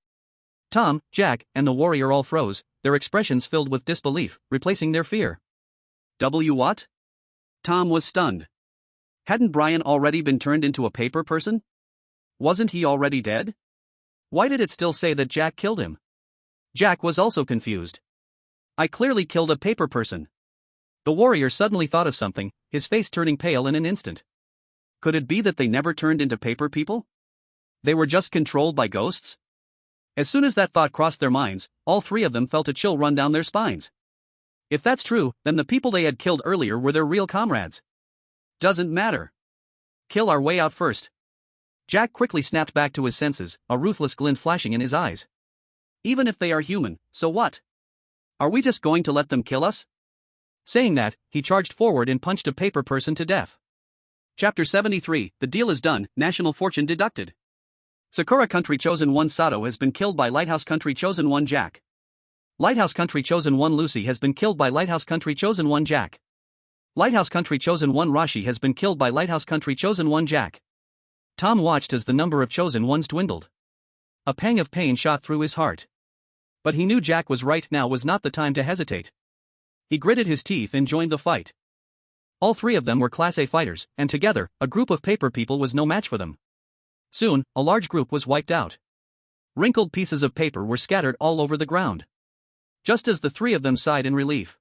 Tom, Jack, and the warrior all froze, their expressions filled with disbelief, replacing their fear. What? Tom was stunned. Hadn't Brian already been turned into a paper person? Wasn't he already dead? Why did it still say that Jack killed him? Jack was also confused. I clearly killed a paper person. The warrior suddenly thought of something, his face turning pale in an instant. Could it be that they never turned into paper people? They were just controlled by ghosts? As soon as that thought crossed their minds, all three of them felt a chill run down their spines. If that's true, then the people they had killed earlier were their real comrades. Doesn't matter. Kill our way out first. Jack quickly snapped back to his senses, a ruthless glint flashing in his eyes. Even if they are human, so what? Are we just going to let them kill us? Saying that, he charged forward and punched a paper person to death. Chapter 73, The Deal is Done, National Fortune Deducted. Sakura Country Chosen 1 Sato has been killed by Lighthouse Country Chosen 1 Jack. Lighthouse Country Chosen 1 Lucy has been killed by Lighthouse Country Chosen 1 Jack. Lighthouse Country Chosen 1 Rashi has been killed by Lighthouse Country Chosen 1 Jack. Tom watched as the number of chosen ones dwindled. A pang of pain shot through his heart. But he knew Jack was right, now was not the time to hesitate. He gritted his teeth and joined the fight. All three of them were Class A fighters, and together, a group of paper people was no match for them. Soon, a large group was wiped out. Wrinkled pieces of paper were scattered all over the ground. Just as the three of them sighed in relief,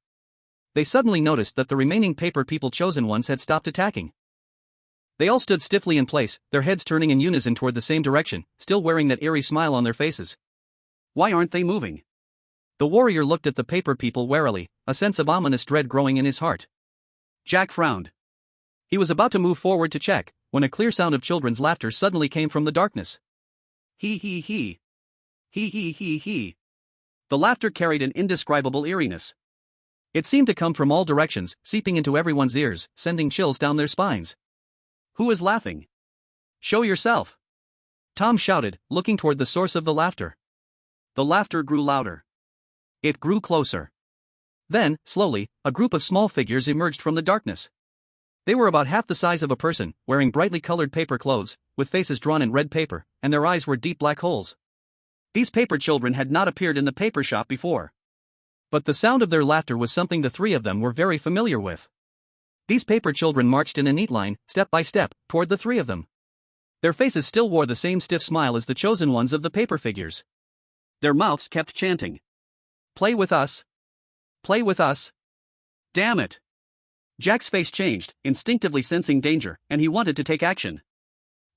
they suddenly noticed that the remaining paper people chosen ones had stopped attacking. They all stood stiffly in place, their heads turning in unison toward the same direction, still wearing that eerie smile on their faces. Why aren't they moving? The warrior looked at the paper people warily, a sense of ominous dread growing in his heart. Jack frowned. He was about to move forward to check, when a clear sound of children's laughter suddenly came from the darkness. Hee hee hee. Hee hee hee hee. The laughter carried an indescribable eeriness. It seemed to come from all directions, seeping into everyone's ears, sending chills down their spines. Who is laughing? Show yourself. Tom shouted, looking toward the source of the laughter. The laughter grew louder. It grew closer. Then, slowly, a group of small figures emerged from the darkness. They were about half the size of a person, wearing brightly colored paper clothes, with faces drawn in red paper, and their eyes were deep black holes. These paper children had not appeared in the paper shop before. But the sound of their laughter was something the three of them were very familiar with. These paper children marched in a neat line, step by step, toward the three of them. Their faces still wore the same stiff smile as the chosen ones of the paper figures. Their mouths kept chanting. Play with us. Play with us. Damn it. Jack's face changed, instinctively sensing danger, and he wanted to take action.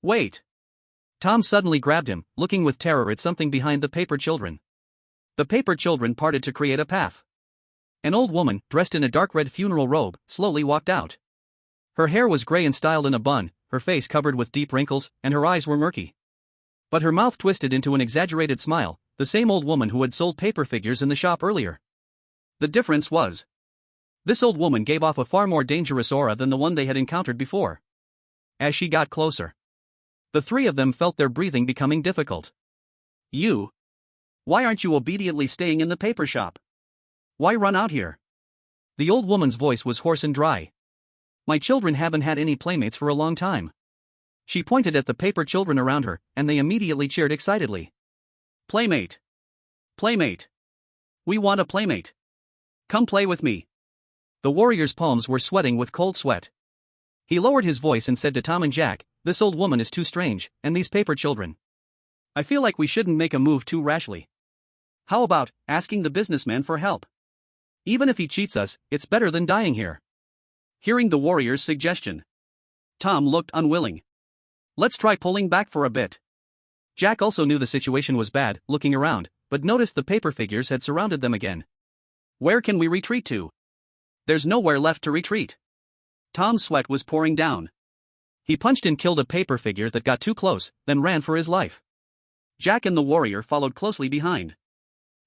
Wait! Tom suddenly grabbed him, looking with terror at something behind the paper children. The paper children parted to create a path. An old woman, dressed in a dark red funeral robe, slowly walked out. Her hair was gray and styled in a bun, her face covered with deep wrinkles, and her eyes were murky. But her mouth twisted into an exaggerated smile, the same old woman who had sold paper figures in the shop earlier. The difference was, this old woman gave off a far more dangerous aura than the one they had encountered before. As she got closer, the three of them felt their breathing becoming difficult. You? Why aren't you obediently staying in the paper shop? Why run out here? The old woman's voice was hoarse and dry. My children haven't had any playmates for a long time. She pointed at the paper children around her, and they immediately cheered excitedly. Playmate! Playmate! We want a playmate! Come play with me! The warrior's palms were sweating with cold sweat. He lowered his voice and said to Tom and Jack, "This old woman is too strange, and these paper children. I feel like we shouldn't make a move too rashly. How about asking the businessman for help? Even if he cheats us, it's better than dying here." Hearing the warrior's suggestion, Tom looked unwilling. "Let's try pulling back for a bit." Jack also knew the situation was bad, looking around, but noticed the paper figures had surrounded them again. "Where can we retreat to?" "There's nowhere left to retreat." Tom's sweat was pouring down. He punched and killed a paper figure that got too close, then ran for his life. Jack and the warrior followed closely behind.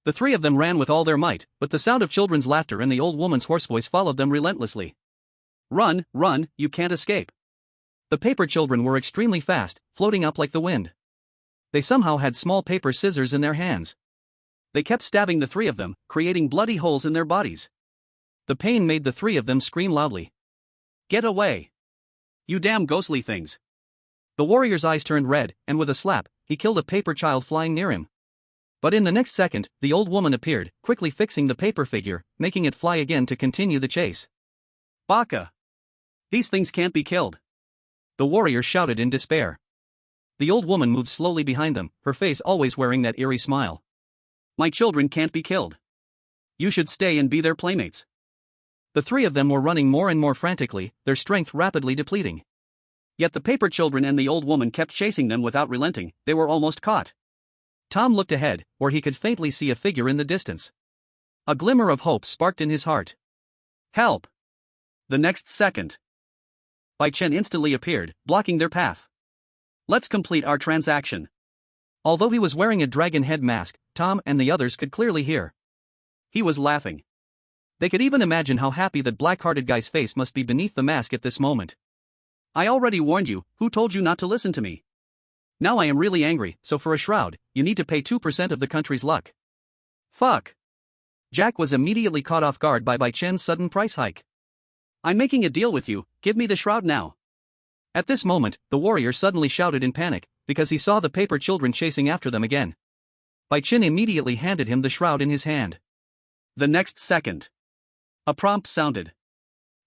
The three of them ran with all their might, but the sound of children's laughter and the old woman's hoarse voice followed them relentlessly. "Run, run, you can't escape." The paper children were extremely fast, floating up like the wind. They somehow had small paper scissors in their hands. They kept stabbing the three of them, creating bloody holes in their bodies. The pain made the three of them scream loudly. "Get away! You damn ghostly things!" The warrior's eyes turned red, and with a slap, he killed a paper child flying near him. But in the next second, the old woman appeared, quickly fixing the paper figure, making it fly again to continue the chase. "Baka! These things can't be killed!" The warrior shouted in despair. The old woman moved slowly behind them, her face always wearing that eerie smile. "My children can't be killed. You should stay and be their playmates." The three of them were running more and more frantically, their strength rapidly depleting. Yet the paper children and the old woman kept chasing them without relenting. They were almost caught. Tom looked ahead, where he could faintly see a figure in the distance. A glimmer of hope sparked in his heart. "Help!" The next second, Bai Chen instantly appeared, blocking their path. "Let's complete our transaction." Although he was wearing a dragon head mask, Tom and the others could clearly hear. He was laughing. They could even imagine how happy that black-hearted guy's face must be beneath the mask at this moment. "I already warned you, who told you not to listen to me? Now I am really angry, so for a shroud, you need to pay 2% of the country's luck." Fuck! Jack was immediately caught off guard by Bai Chen's sudden price hike. "I'm making a deal with you, give me the shroud now." At this moment, the warrior suddenly shouted in panic, because he saw the paper children chasing after them again. Bai Chen immediately handed him the shroud in his hand. The next second, a prompt sounded.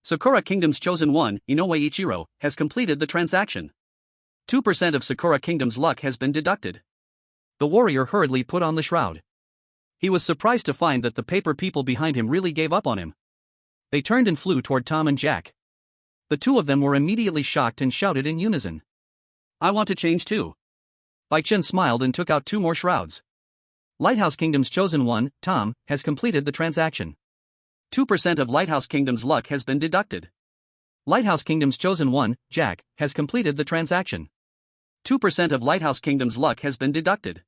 Sakura Kingdom's chosen one, Inoue Ichiro, has completed the transaction. 2% of Sakura Kingdom's luck has been deducted. The warrior hurriedly put on the shroud. He was surprised to find that the paper people behind him really gave up on him. They turned and flew toward Tom and Jack. The two of them were immediately shocked and shouted in unison. "I want to change too." Bai Chen smiled and took out 2 more shrouds. Lighthouse Kingdom's chosen one, Tom, has completed the transaction. 2% of Lighthouse Kingdom's luck has been deducted. Lighthouse Kingdom's chosen one, Jack, has completed the transaction. 2% of Lighthouse Kingdom's luck has been deducted.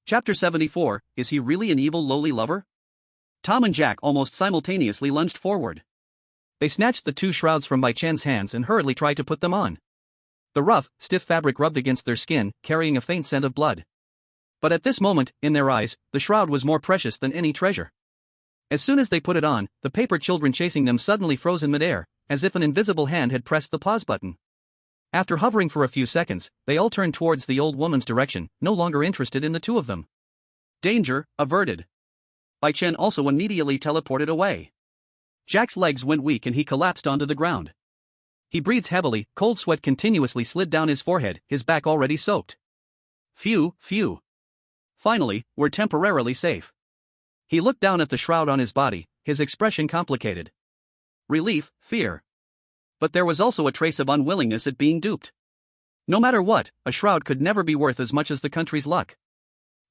Chapter 74, Is he really an evil lowly lover? Tom and Jack almost simultaneously lunged forward. They snatched the 2 shrouds from Bai Chen's hands and hurriedly tried to put them on. The rough, stiff fabric rubbed against their skin, carrying a faint scent of blood. But at this moment, in their eyes, the shroud was more precious than any treasure. As soon as they put it on, the paper children chasing them suddenly froze in midair, as if an invisible hand had pressed the pause button. After hovering for a few seconds, they all turned towards the old woman's direction, no longer interested in the 2 of them. Danger averted. Bai Chen also immediately teleported away. Jack's legs went weak and he collapsed onto the ground. He breathed heavily, cold sweat continuously slid down his forehead, his back already soaked. Phew, phew. Finally, we're temporarily safe. He looked down at the shroud on his body, his expression complicated. relief, fear. But there was also a trace of unwillingness at being duped. No matter what, a shroud could never be worth as much as the country's luck.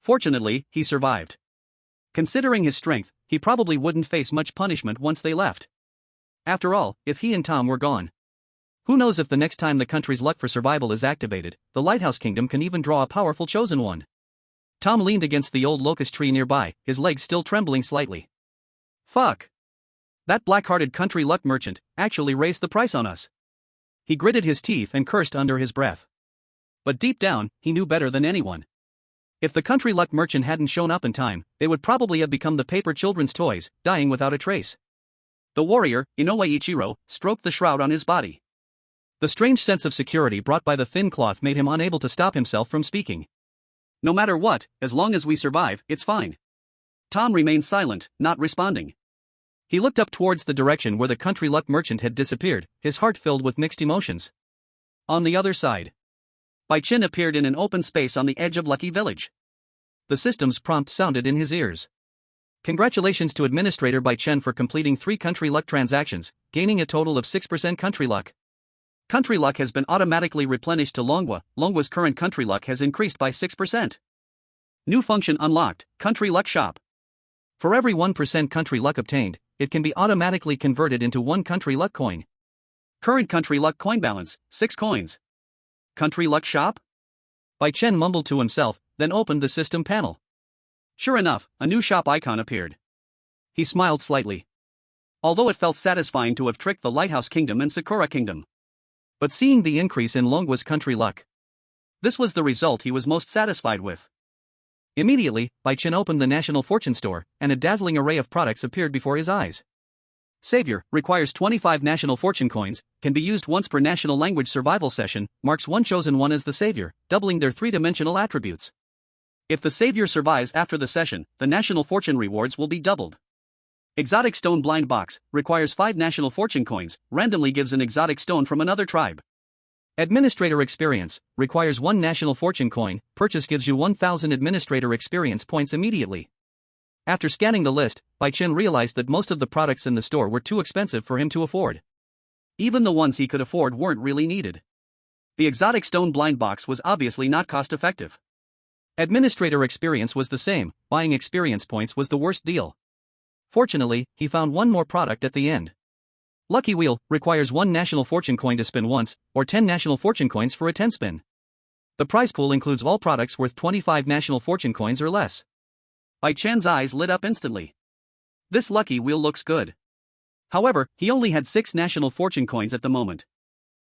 Fortunately, he survived. Considering his strength, he probably wouldn't face much punishment once they left. After all, if he and Tom were gone, who knows if the next time the country's luck for survival is activated, the Lighthouse Kingdom can even draw a powerful chosen one. Tom leaned against the old locust tree nearby, his legs still trembling slightly. Fuck. That black-hearted country luck merchant actually raised the price on us. He gritted his teeth and cursed under his breath. But deep down, he knew better than anyone. If the country luck merchant hadn't shown up in time, they would probably have become the paper children's toys, dying without a trace. The warrior, Inoue Ichiro, stroked the shroud on his body. The strange sense of security brought by the thin cloth made him unable to stop himself from speaking. No matter what, as long as we survive, it's fine. Tom remained silent, not responding. He looked up towards the direction where the country luck merchant had disappeared, his heart filled with mixed emotions. On the other side, Bai Chen appeared in an open space on the edge of Lucky Village. The system's prompt sounded in his ears. Congratulations to Administrator Bai Chen for completing 3 country luck transactions, gaining a total of 6% country luck. Country luck has been automatically replenished to Longwa. Longwa's current country luck has increased by 6%. New function unlocked, Country Luck Shop. For every 1% country luck obtained, it can be automatically converted into 1 country luck coin. Current country luck coin balance, 6 coins. Country Luck Shop? Bai Chen mumbled to himself, then opened the system panel. Sure enough, a new shop icon appeared. He smiled slightly. Although it felt satisfying to have tricked the Lighthouse Kingdom and Sakura Kingdom. But seeing the increase in Longwa's country luck, this was the result he was most satisfied with. Immediately, Bai Chen opened the National Fortune Store, and a dazzling array of products appeared before his eyes. Savior, requires 25 National Fortune coins, can be used once per National Language Survival session, marks one chosen one as the Savior, doubling their 3-dimensional attributes. If the Savior survives after the session, the National Fortune rewards will be doubled. Exotic Stone Blind Box, requires 5 National Fortune coins, randomly gives an exotic stone from another tribe. Administrator Experience, requires 1 National Fortune coin, purchase gives you 1000 Administrator Experience points immediately. After scanning the list, Bai Chen realized that most of the products in the store were too expensive for him to afford. Even the ones he could afford weren't really needed. The Exotic Stone Blind Box was obviously not cost-effective. Administrator Experience was the same, buying experience points was the worst deal. Fortunately, he found one more product at the end. Lucky Wheel, requires 1 National Fortune coin to spin once, or 10 National Fortune coins for a 10 spin. The prize pool includes all products worth 25 National Fortune coins or less. Bai Chen's eyes lit up instantly. This Lucky Wheel looks good. However, he only had 6 National Fortune coins at the moment.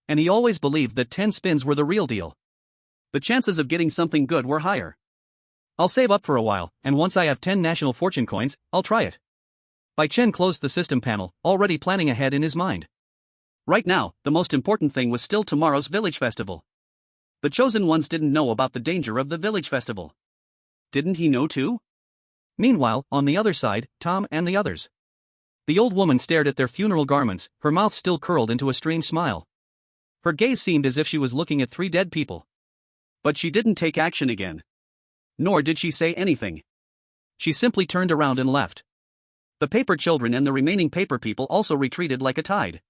And he always believed that 10 spins were the real deal. The chances of getting something good were higher. I'll save up for a while, and once I have 10 National Fortune coins, I'll try it. Bai Chen closed the system panel, already planning ahead in his mind. Right now, the most important thing was still tomorrow's village festival. The chosen ones didn't know about the danger of the village festival. Didn't he know too? Meanwhile, on the other side, Tom and the others. The old woman stared at their funeral garments, her mouth still curled into a strange smile. Her gaze seemed as if she was looking at 3 dead people. But she didn't take action again. Nor did she say anything. She simply turned around and left. The paper children and the remaining paper people also retreated like a tide.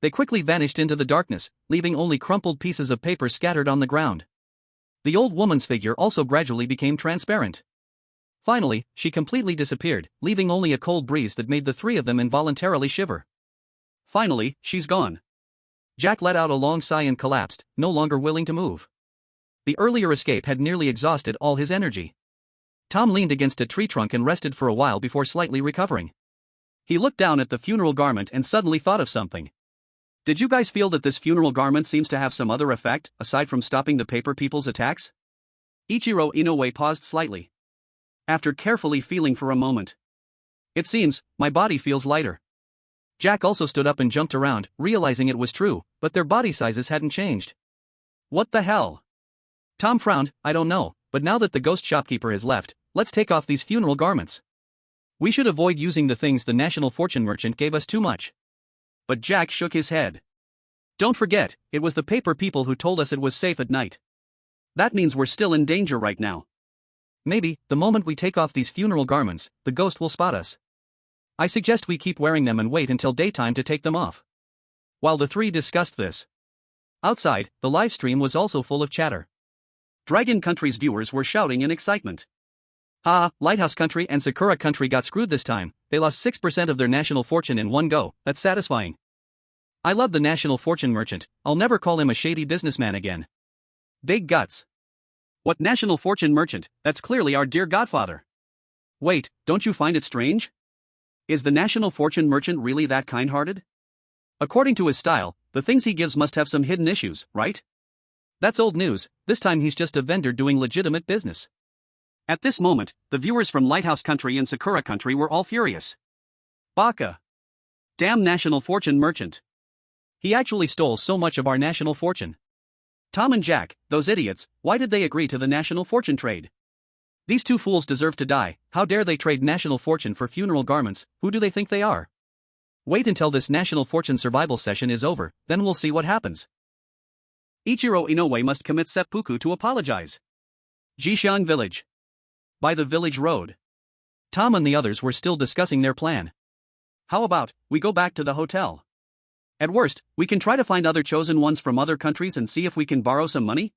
They quickly vanished into the darkness, leaving only crumpled pieces of paper scattered on the ground. The old woman's figure also gradually became transparent. Finally, she completely disappeared, leaving only a cold breeze that made the 3 of them involuntarily shiver. Finally, she's gone. Jack let out a long sigh and collapsed, no longer willing to move. The earlier escape had nearly exhausted all his energy. Tom leaned against a tree trunk and rested for a while before slightly recovering. He looked down at the funeral garment and suddenly thought of something. Did you guys feel that this funeral garment seems to have some other effect, aside from stopping the paper people's attacks? Ichiro Inoue paused slightly. After carefully feeling for a moment. It seems, my body feels lighter. Jack also stood up and jumped around, realizing it was true, but their body sizes hadn't changed. What the hell? Tom frowned, I don't know, but now that the ghost shopkeeper has left, let's take off these funeral garments. We should avoid using the things the National Fortune merchant gave us too much. But Jack shook his head. Don't forget, it was the paper people who told us it was safe at night. That means we're still in danger right now. Maybe, the moment we take off these funeral garments, the ghost will spot us. I suggest we keep wearing them and wait until daytime to take them off. While the three discussed this, outside, the live stream was also full of chatter. Dragon Country's viewers were shouting in excitement. Lighthouse Country and Sakura Country got screwed this time, they lost 6% of their national fortune in one go, that's satisfying. I love the national fortune merchant, I'll never call him a shady businessman again. Big guts. What national fortune merchant? That's clearly our dear godfather. Wait, don't you find it strange? Is the national fortune merchant really that kind-hearted? According to his style, the things he gives must have some hidden issues, right? That's old news, this time he's just a vendor doing legitimate business. At this moment, the viewers from Lighthouse Country and Sakura Country were all furious. Baka. Damn national fortune merchant. He actually stole so much of our national fortune. Tom and Jack, those idiots, why did they agree to the national fortune trade? These two fools deserve to die, how dare they trade national fortune for funeral garments, who do they think they are? Wait until this national fortune survival session is over, then we'll see what happens. Ichiro Inoue must commit seppuku to apologize. Jishan Village. By the village road. Tom and the others were still discussing their plan. How about, we go back to the hotel? At worst, we can try to find other chosen ones from other countries and see if we can borrow some money?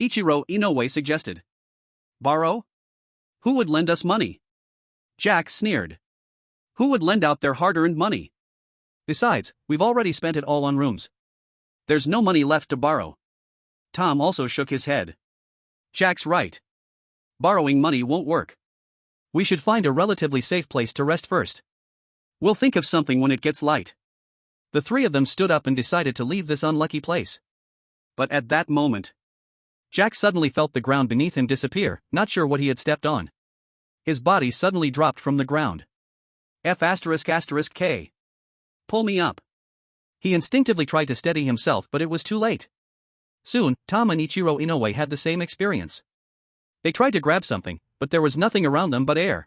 Ichiro Inoue suggested. Borrow? Who would lend us money? Jack sneered. Who would lend out their hard-earned money? Besides, we've already spent it all on rooms. There's no money left to borrow. Tom also shook his head. Jack's right. Borrowing money won't work. We should find a relatively safe place to rest first. We'll think of something when it gets light. The three of them stood up and decided to leave this unlucky place. But at that moment, Jack suddenly felt the ground beneath him disappear, not sure what he had stepped on. His body suddenly dropped from the ground. F***K. Pull me up. He instinctively tried to steady himself, but it was too late. Soon, Tom and Ichiro Inoue had the same experience. They tried to grab something, but there was nothing around them but air.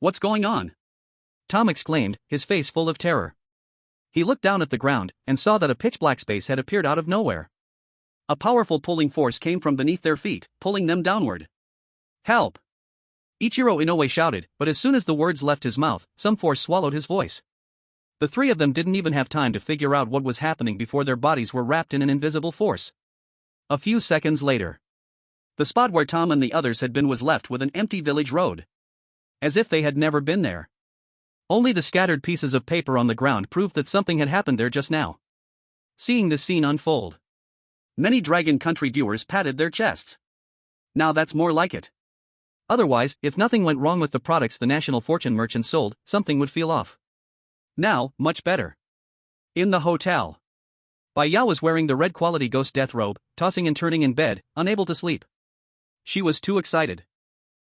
What's going on? Tom exclaimed, his face full of terror. He looked down at the ground and saw that a pitch-black space had appeared out of nowhere. A powerful pulling force came from beneath their feet, pulling them downward. Help! Ichiro Inoue shouted, but as soon as the words left his mouth, some force swallowed his voice. The three of them didn't even have time to figure out what was happening before their bodies were wrapped in an invisible force. A few seconds later, the spot where Tom and the others had been was left with an empty village road. As if they had never been there. Only the scattered pieces of paper on the ground proved that something had happened there just now. Seeing this scene unfold, many Dragon Country viewers patted their chests. Now that's more like it. Otherwise, if nothing went wrong with the products the national fortune merchants sold, something would feel off. Now, much better. In the hotel, Bai Yao was wearing the red quality ghost death robe, tossing and turning in bed, unable to sleep. She was too excited.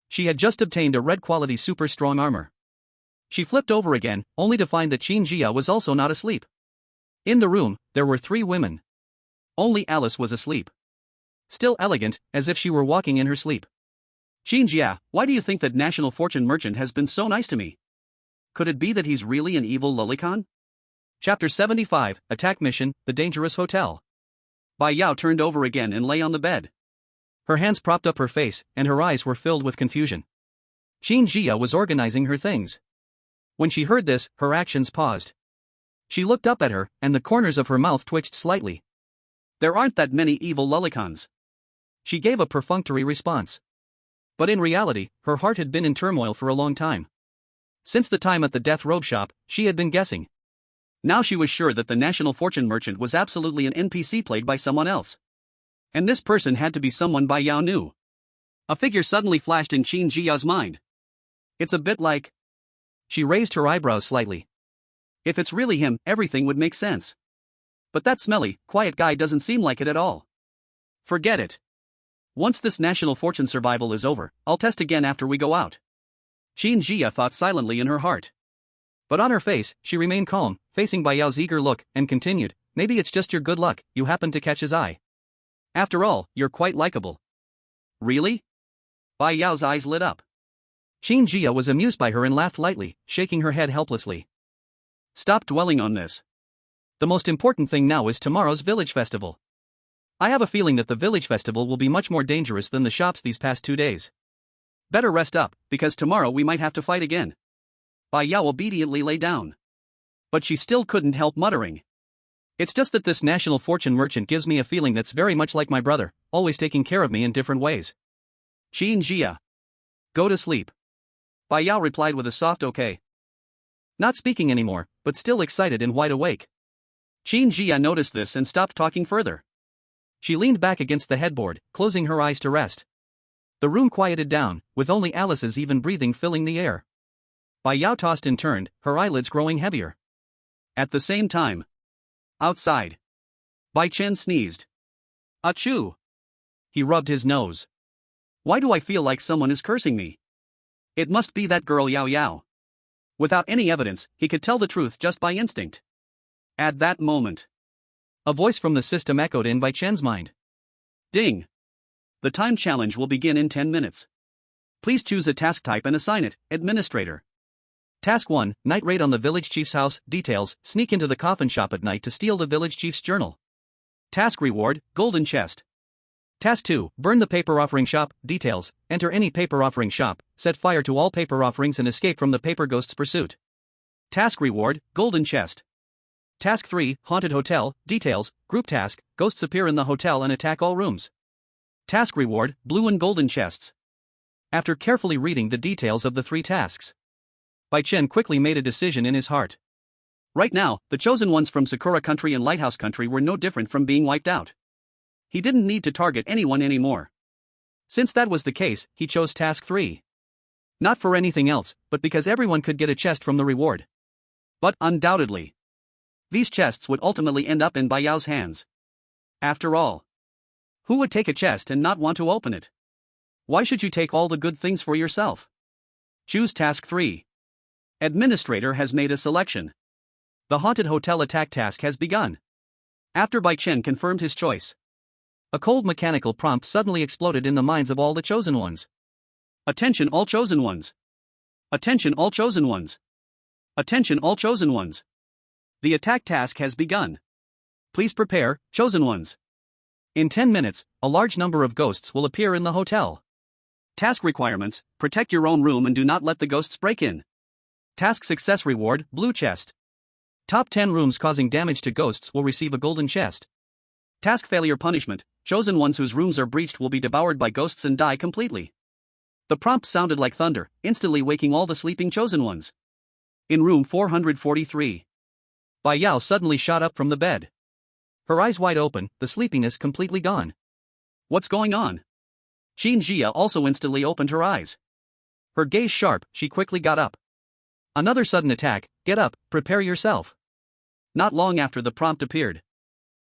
She had just obtained a red quality super strong armor. She flipped over again, only to find that Qin Jia was also not asleep. In the room, there were three women. Only Alice was asleep. Still elegant, as if she were walking in her sleep. Qin Jia, why do you think that national fortune merchant has been so nice to me? Could it be that he's really an evil lolicon? Chapter 75, Attack Mission, The Dangerous Hotel. Bai Yao turned over again and lay on the bed. Her hands propped up her face, and her eyes were filled with confusion. Qin Jia was organizing her things. When she heard this, her actions paused. She looked up at her, and the corners of her mouth twitched slightly. There aren't that many evil lolicons. She gave a perfunctory response. But in reality, her heart had been in turmoil for a long time. Since the time at the death robe shop, she had been guessing. Now she was sure that the national fortune merchant was absolutely an NPC played by someone else. And this person had to be someone Bai Yao knew. A figure suddenly flashed in Qin Jia's mind. It's a bit like... She raised her eyebrows slightly. If it's really him, everything would make sense. But that smelly, quiet guy doesn't seem like it at all. Forget it. Once this national fortune survival is over, I'll test again after we go out. Qin Jia thought silently in her heart. But on her face, she remained calm, facing Bai Yao's eager look, and continued, maybe it's just your good luck, you happened to catch his eye. After all, you're quite likable. Really? Bai Yao's eyes lit up. Qin Jia was amused by her and laughed lightly, shaking her head helplessly. Stop dwelling on this. The most important thing now is tomorrow's village festival. I have a feeling that the village festival will be much more dangerous than the shops these past 2 days. Better rest up, because tomorrow we might have to fight again. Bai Yao obediently lay down. But she still couldn't help muttering. It's just that this national fortune merchant gives me a feeling that's very much like my brother, always taking care of me in different ways. Qin Jia. Go to sleep. Bai Yao replied with a soft okay. Not speaking anymore, but still excited and wide awake. Qin Jia noticed this and stopped talking further. She leaned back against the headboard, closing her eyes to rest. The room quieted down, with only Alice's even breathing filling the air. Bai Yao tossed and turned, her eyelids growing heavier. At the same time, outside, Bai Chen sneezed. Achoo! He rubbed his nose. Why do I feel like someone is cursing me? It must be that girl Yao Yao. Without any evidence, he could tell the truth just by instinct. At that moment, a voice from the system echoed in Bai Chen's mind. Ding! The time challenge will begin in 10 minutes. Please choose a task type and assign it, Administrator. Task 1, Night Raid on the village chief's house. Details, sneak into the coffin shop at night to steal the village chief's journal. Task Reward, Golden Chest. Task 2, Burn the paper offering shop. Details, enter any paper offering shop, set fire to all paper offerings and escape from the paper ghost's pursuit. Task Reward, Golden Chest. Task 3, Haunted Hotel. Details, group task, ghosts appear in the hotel and attack all rooms. Task Reward, Blue and Golden Chests. After carefully reading the details of the 3 tasks, Bai Chen quickly made a decision in his heart. Right now, the chosen ones from Sakura Country and Lighthouse Country were no different from being wiped out. He didn't need to target anyone anymore. Since that was the case, he chose Task 3. Not for anything else, but because everyone could get a chest from the reward. But undoubtedly, these chests would ultimately end up in Bai Yao's hands. After all, who would take a chest and not want to open it? Why should you take all the good things for yourself? Choose Task 3. Administrator has made a selection. The Haunted Hotel attack task has begun. After Bai Chen confirmed his choice, a cold mechanical prompt suddenly exploded in the minds of all the chosen ones. Attention all chosen ones. Attention all chosen ones. Attention all chosen ones. The attack task has begun. Please prepare, chosen ones. In 10 minutes, a large number of ghosts will appear in the hotel. Task requirements, protect your own room and do not let the ghosts break in. Task success reward, Blue Chest. Top 10 rooms causing damage to ghosts will receive a golden chest. Task failure punishment, chosen ones whose rooms are breached will be devoured by ghosts and die completely. The prompt sounded like thunder, instantly waking all the sleeping chosen ones. In room 443, Bai Yao suddenly shot up from the bed. Her eyes wide open, the sleepiness completely gone. What's going on? Qin Jia also instantly opened her eyes. Her gaze sharp, she quickly got up. Another sudden attack, get up, prepare yourself. Not long after the prompt appeared,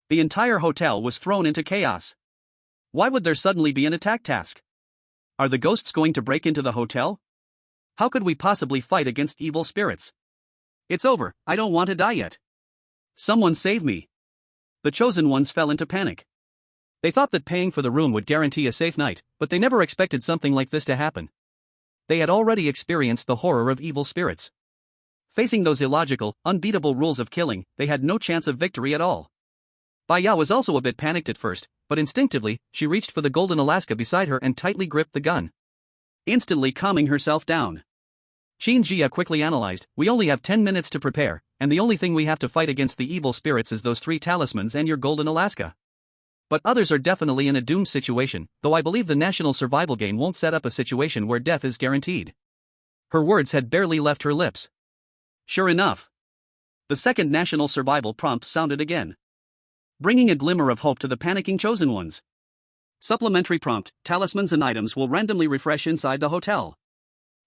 the entire hotel was thrown into chaos. Why would there suddenly be an attack task? Are the ghosts going to break into the hotel? How could we possibly fight against evil spirits? It's over, I don't want to die yet. Someone save me. The chosen ones fell into panic. They thought that paying for the room would guarantee a safe night, but they never expected something like this to happen. They had already experienced the horror of evil spirits. Facing those illogical, unbeatable rules of killing, they had no chance of victory at all. Bai Yao was also a bit panicked at first, but instinctively, she reached for the golden Alaska beside her and tightly gripped the gun, instantly calming herself down. Qin Jia quickly analyzed, we only have 10 minutes to prepare, and the only thing we have to fight against the evil spirits is those 3 talismans and your golden Alaska. But others are definitely in a doomed situation, though I believe the national survival game won't set up a situation where death is guaranteed. Her words had barely left her lips. Sure enough, the second national survival prompt sounded again, bringing a glimmer of hope to the panicking chosen ones. Supplementary prompt, talismans and items will randomly refresh inside the hotel.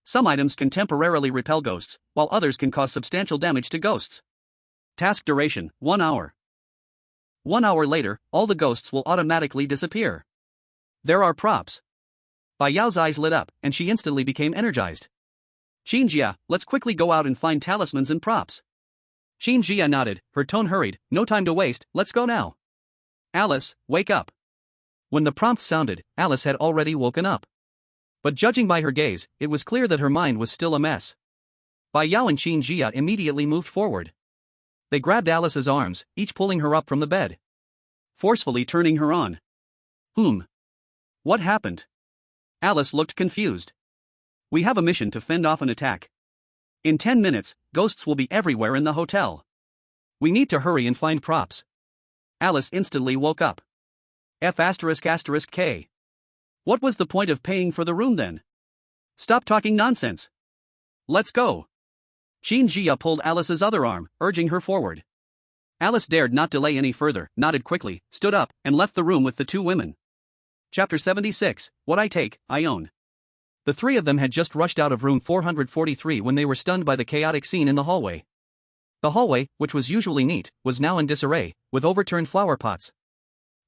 Some items can temporarily repel ghosts, while others can cause substantial damage to ghosts. Task duration, 1 hour. 1 hour later, all the ghosts will automatically disappear. There are props. Bai Yao's eyes lit up, and she instantly became energized. Qin Jia, let's quickly go out and find talismans and props. Qin Jia nodded, her tone hurried, no time to waste, let's go now. Alice, wake up. When the prompt sounded, Alice had already woken up. But judging by her gaze, it was clear that her mind was still a mess. Bai Yao and Qin Jia immediately moved forward. They grabbed Alice's arms, each pulling her up from the bed, forcefully turning her on. What happened? Alice looked confused. We have a mission to fend off an attack. In 10 minutes, ghosts will be everywhere in the hotel. We need to hurry and find props. Alice instantly woke up. F***K. What was the point of paying for the room then? Stop talking nonsense. Let's go. Jia pulled Alice's other arm, urging her forward. Alice dared not delay any further, nodded quickly, stood up, and left the room with the two women. Chapter 76, What I Take, I Own. The three of them had just rushed out of room 443 when they were stunned by the chaotic scene in the hallway. The hallway, which was usually neat, was now in disarray, with overturned flower pots.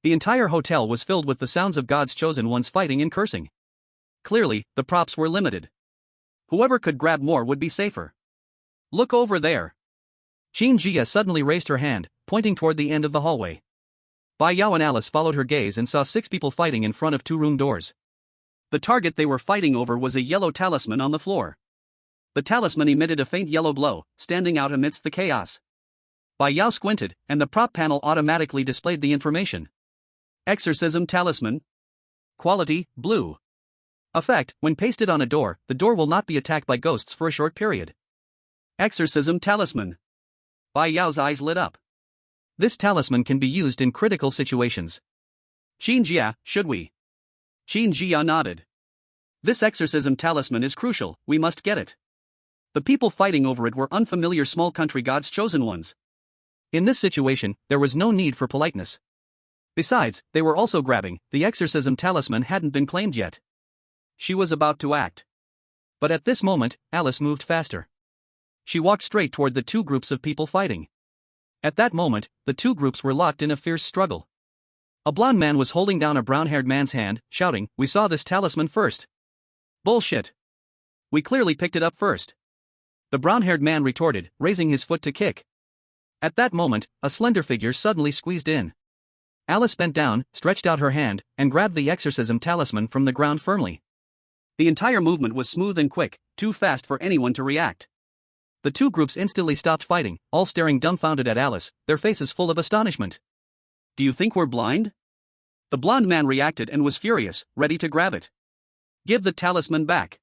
The entire hotel was filled with the sounds of God's chosen ones fighting and cursing. Clearly, the props were limited. Whoever could grab more would be safer. Look over there. Jia suddenly raised her hand, pointing toward the end of the hallway. Bai Yao and Alice followed her gaze and saw 6 people fighting in front of 2 room doors. The target they were fighting over was a yellow talisman on the floor. The talisman emitted a faint yellow glow, standing out amidst the chaos. Bai Yao squinted, and the prop panel automatically displayed the information. Exorcism Talisman. Quality, blue. Effect, when pasted on a door, the door will not be attacked by ghosts for a short period. Exorcism Talisman. Bai Yao's eyes lit up. This talisman can be used in critical situations. Jia, should we? Jia nodded. This exorcism talisman is crucial, we must get it. The people fighting over it were unfamiliar small country God's chosen ones. In this situation, there was no need for politeness. Besides, they were also grabbing, the exorcism talisman hadn't been claimed yet. She was about to act. But at this moment, Alice moved faster. She walked straight toward the 2 groups of people fighting. At that moment, the 2 groups were locked in a fierce struggle. A blond man was holding down a brown-haired man's hand, shouting, "We saw this talisman first." Bullshit. We clearly picked it up first. The brown-haired man retorted, raising his foot to kick. At that moment, a slender figure suddenly squeezed in. Alice bent down, stretched out her hand, and grabbed the exorcism talisman from the ground firmly. The entire movement was smooth and quick, too fast for anyone to react. The 2 groups instantly stopped fighting, all staring dumbfounded at Alice, their faces full of astonishment. Do you think we're blind? The blond man reacted and was furious, ready to grab it. Give the talisman back.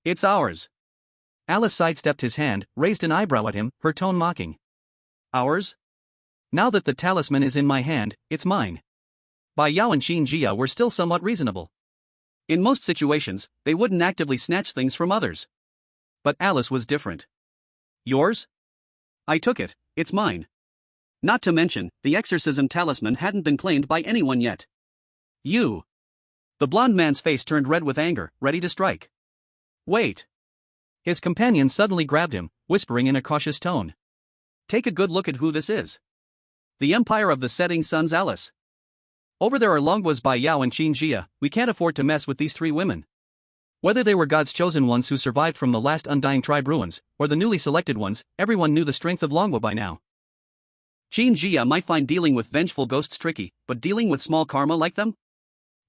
It's ours. Alice sidestepped his hand, raised an eyebrow at him, her tone mocking. Ours? Now that the talisman is in my hand, it's mine. Bai Yao and Jia were still somewhat reasonable. In most situations, they wouldn't actively snatch things from others. But Alice was different. Yours? I took it, it's mine. Not to mention, the exorcism talisman hadn't been claimed by anyone yet. You. The blond man's face turned red with anger, ready to strike. Wait. His companion suddenly grabbed him, whispering in a cautious tone. Take a good look at who this is. The Empire of the Setting Sun's Alice. Over there are Longwa's Bai Yao and Jia, we can't afford to mess with these 3 women. Whether they were God's chosen ones who survived from the last undying tribe ruins, or the newly selected ones, everyone knew the strength of Longwa by now. Jia might find dealing with vengeful ghosts tricky, but dealing with small karma like them?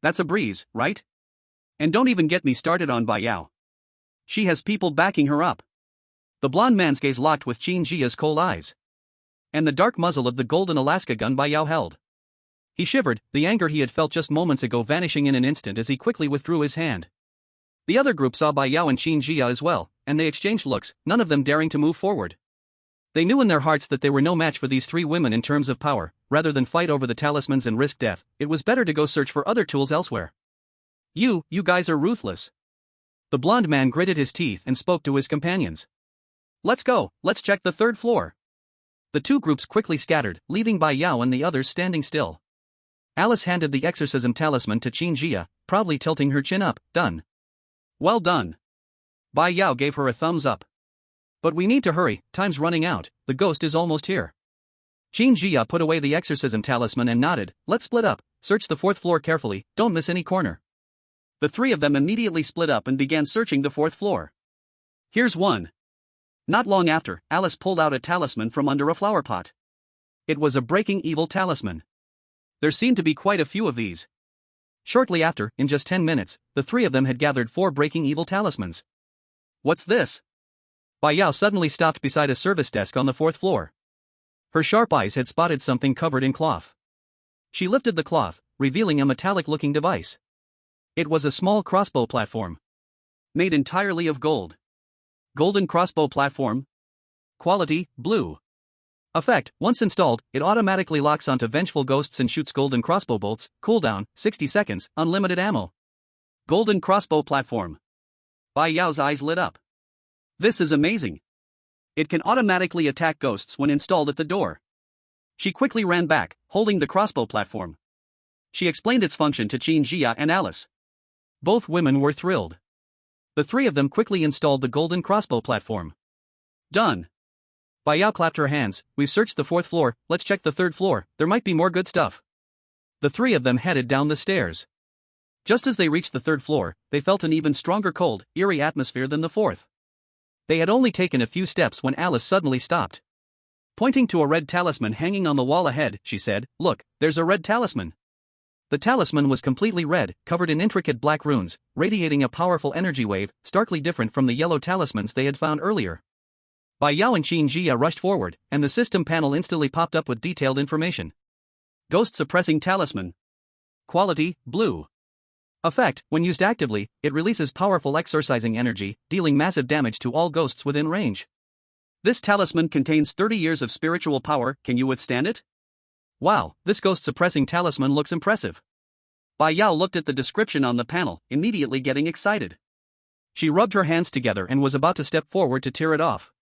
That's a breeze, right? And don't even get me started on Bai Yao. She has people backing her up. The blond man's gaze locked with Jia's cold eyes. And the dark muzzle of the golden Alaska gun Bai Yao held. He shivered, the anger he had felt just moments ago vanishing in an instant as he quickly withdrew his hand. The other group saw Bai Yao and Jia as well, and they exchanged looks, none of them daring to move forward. They knew in their hearts that they were no match for these 3 women in terms of power. Rather than fight over the talismans and risk death, it was better to go search for other tools elsewhere. You guys are ruthless. The blond man gritted his teeth and spoke to his companions. Let's go, let's check the 3rd floor. The 2 groups quickly scattered, leaving Bai Yao and the others standing still. Alice handed the exorcism talisman to Jia, proudly tilting her chin up, done. Well done. Bai Yao gave her a thumbs up. But we need to hurry, time's running out, the ghost is almost here. Jia put away the exorcism talisman and nodded, let's split up, search the 4th floor carefully, don't miss any corner. The 3 of them immediately split up and began searching the 4th floor. Here's one. Not long after, Alice pulled out a talisman from under a flower pot. It was a breaking evil talisman. There seemed to be quite a few of these. Shortly after, in just 10 minutes, the 3 of them had gathered 4 breaking evil talismans. What's this? Bai Yao suddenly stopped beside a service desk on the 4th floor. Her sharp eyes had spotted something covered in cloth. She lifted the cloth, revealing a metallic-looking device. It was a small crossbow platform. Made entirely of gold. Golden crossbow platform. Quality, blue. Effect, once installed, it automatically locks onto vengeful ghosts and shoots golden crossbow bolts, cooldown, 60 seconds, unlimited ammo. Golden crossbow platform. Bai Yao's eyes lit up. This is amazing. It can automatically attack ghosts when installed at the door. She quickly ran back, holding the crossbow platform. She explained its function to Qin Jia and Alice. Both women were thrilled. The three of them quickly installed the golden crossbow platform. Done. Bai Yao clapped her hands. We've searched the 4th floor, let's check the 3rd floor, there might be more good stuff. The three of them headed down the stairs. Just as they reached the 3rd floor, they felt an even stronger cold, eerie atmosphere than the 4th. They had only taken a few steps when Alice suddenly stopped. Pointing to a red talisman hanging on the wall ahead, she said, "Look, there's a red talisman." The talisman was completely red, covered in intricate black runes, radiating a powerful energy wave, starkly different from the yellow talismans they had found earlier. Bai Yao and Qin Jia rushed forward, and the system panel instantly popped up with detailed information. Ghost suppressing talisman. Quality, blue. Effect, when used actively, it releases powerful exorcising energy, dealing massive damage to all ghosts within range. This talisman contains 30 years of spiritual power, can you withstand it? Wow, this ghost-suppressing talisman looks impressive. Bai Yao looked at the description on the panel, immediately getting excited. She rubbed her hands together and was about to step forward to tear it off.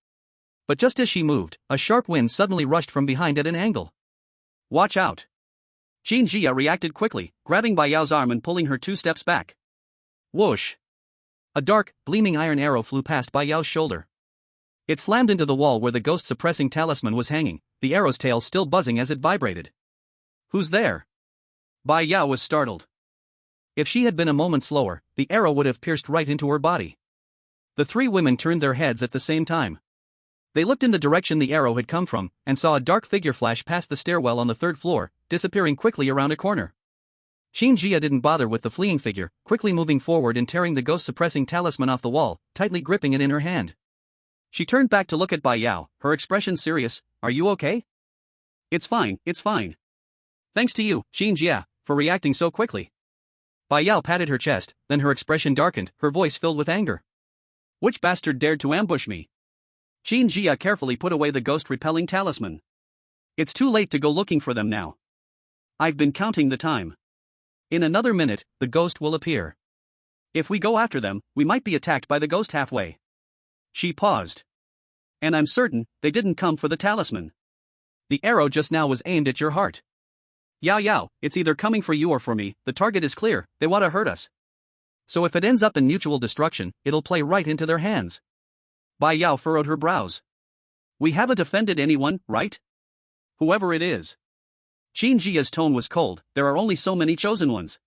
But just as she moved, a sharp wind suddenly rushed from behind at an angle. Watch out! Qin Jia reacted quickly, grabbing Bai Yao's arm and pulling her 2 steps back. Whoosh! A dark, gleaming iron arrow flew past Bai Yao's shoulder. It slammed into the wall where the ghost-suppressing talisman was hanging, the arrow's tail still buzzing as it vibrated. Who's there? Bai Yao was startled. If she had been a moment slower, the arrow would have pierced right into her body. The three women turned their heads at the same time. They looked in the direction the arrow had come from, and saw a dark figure flash past the stairwell on the 3rd floor, disappearing quickly around a corner. Qin Jia didn't bother with the fleeing figure, quickly moving forward and tearing the ghost-suppressing talisman off the wall, tightly gripping it in her hand. She turned back to look at Bai Yao, her expression serious. Are you okay? It's fine, it's fine. Thanks to you, Qin Jia, for reacting so quickly. Bai Yao patted her chest, then her expression darkened, her voice filled with anger. Which bastard dared to ambush me? Qin Jia carefully put away the ghost-repelling talisman. It's too late to go looking for them now. I've been counting the time. In another minute, the ghost will appear. If we go after them, we might be attacked by the ghost halfway. She paused. And I'm certain, they didn't come for the talisman. The arrow just now was aimed at your heart. Yao Yao, it's either coming for you or for me, the target is clear, they want to hurt us. So if it ends up in mutual destruction, it'll play right into their hands. Bai Yao furrowed her brows. We haven't offended anyone, right? Whoever it is. Qin Jia's tone was cold, there are only so many chosen ones.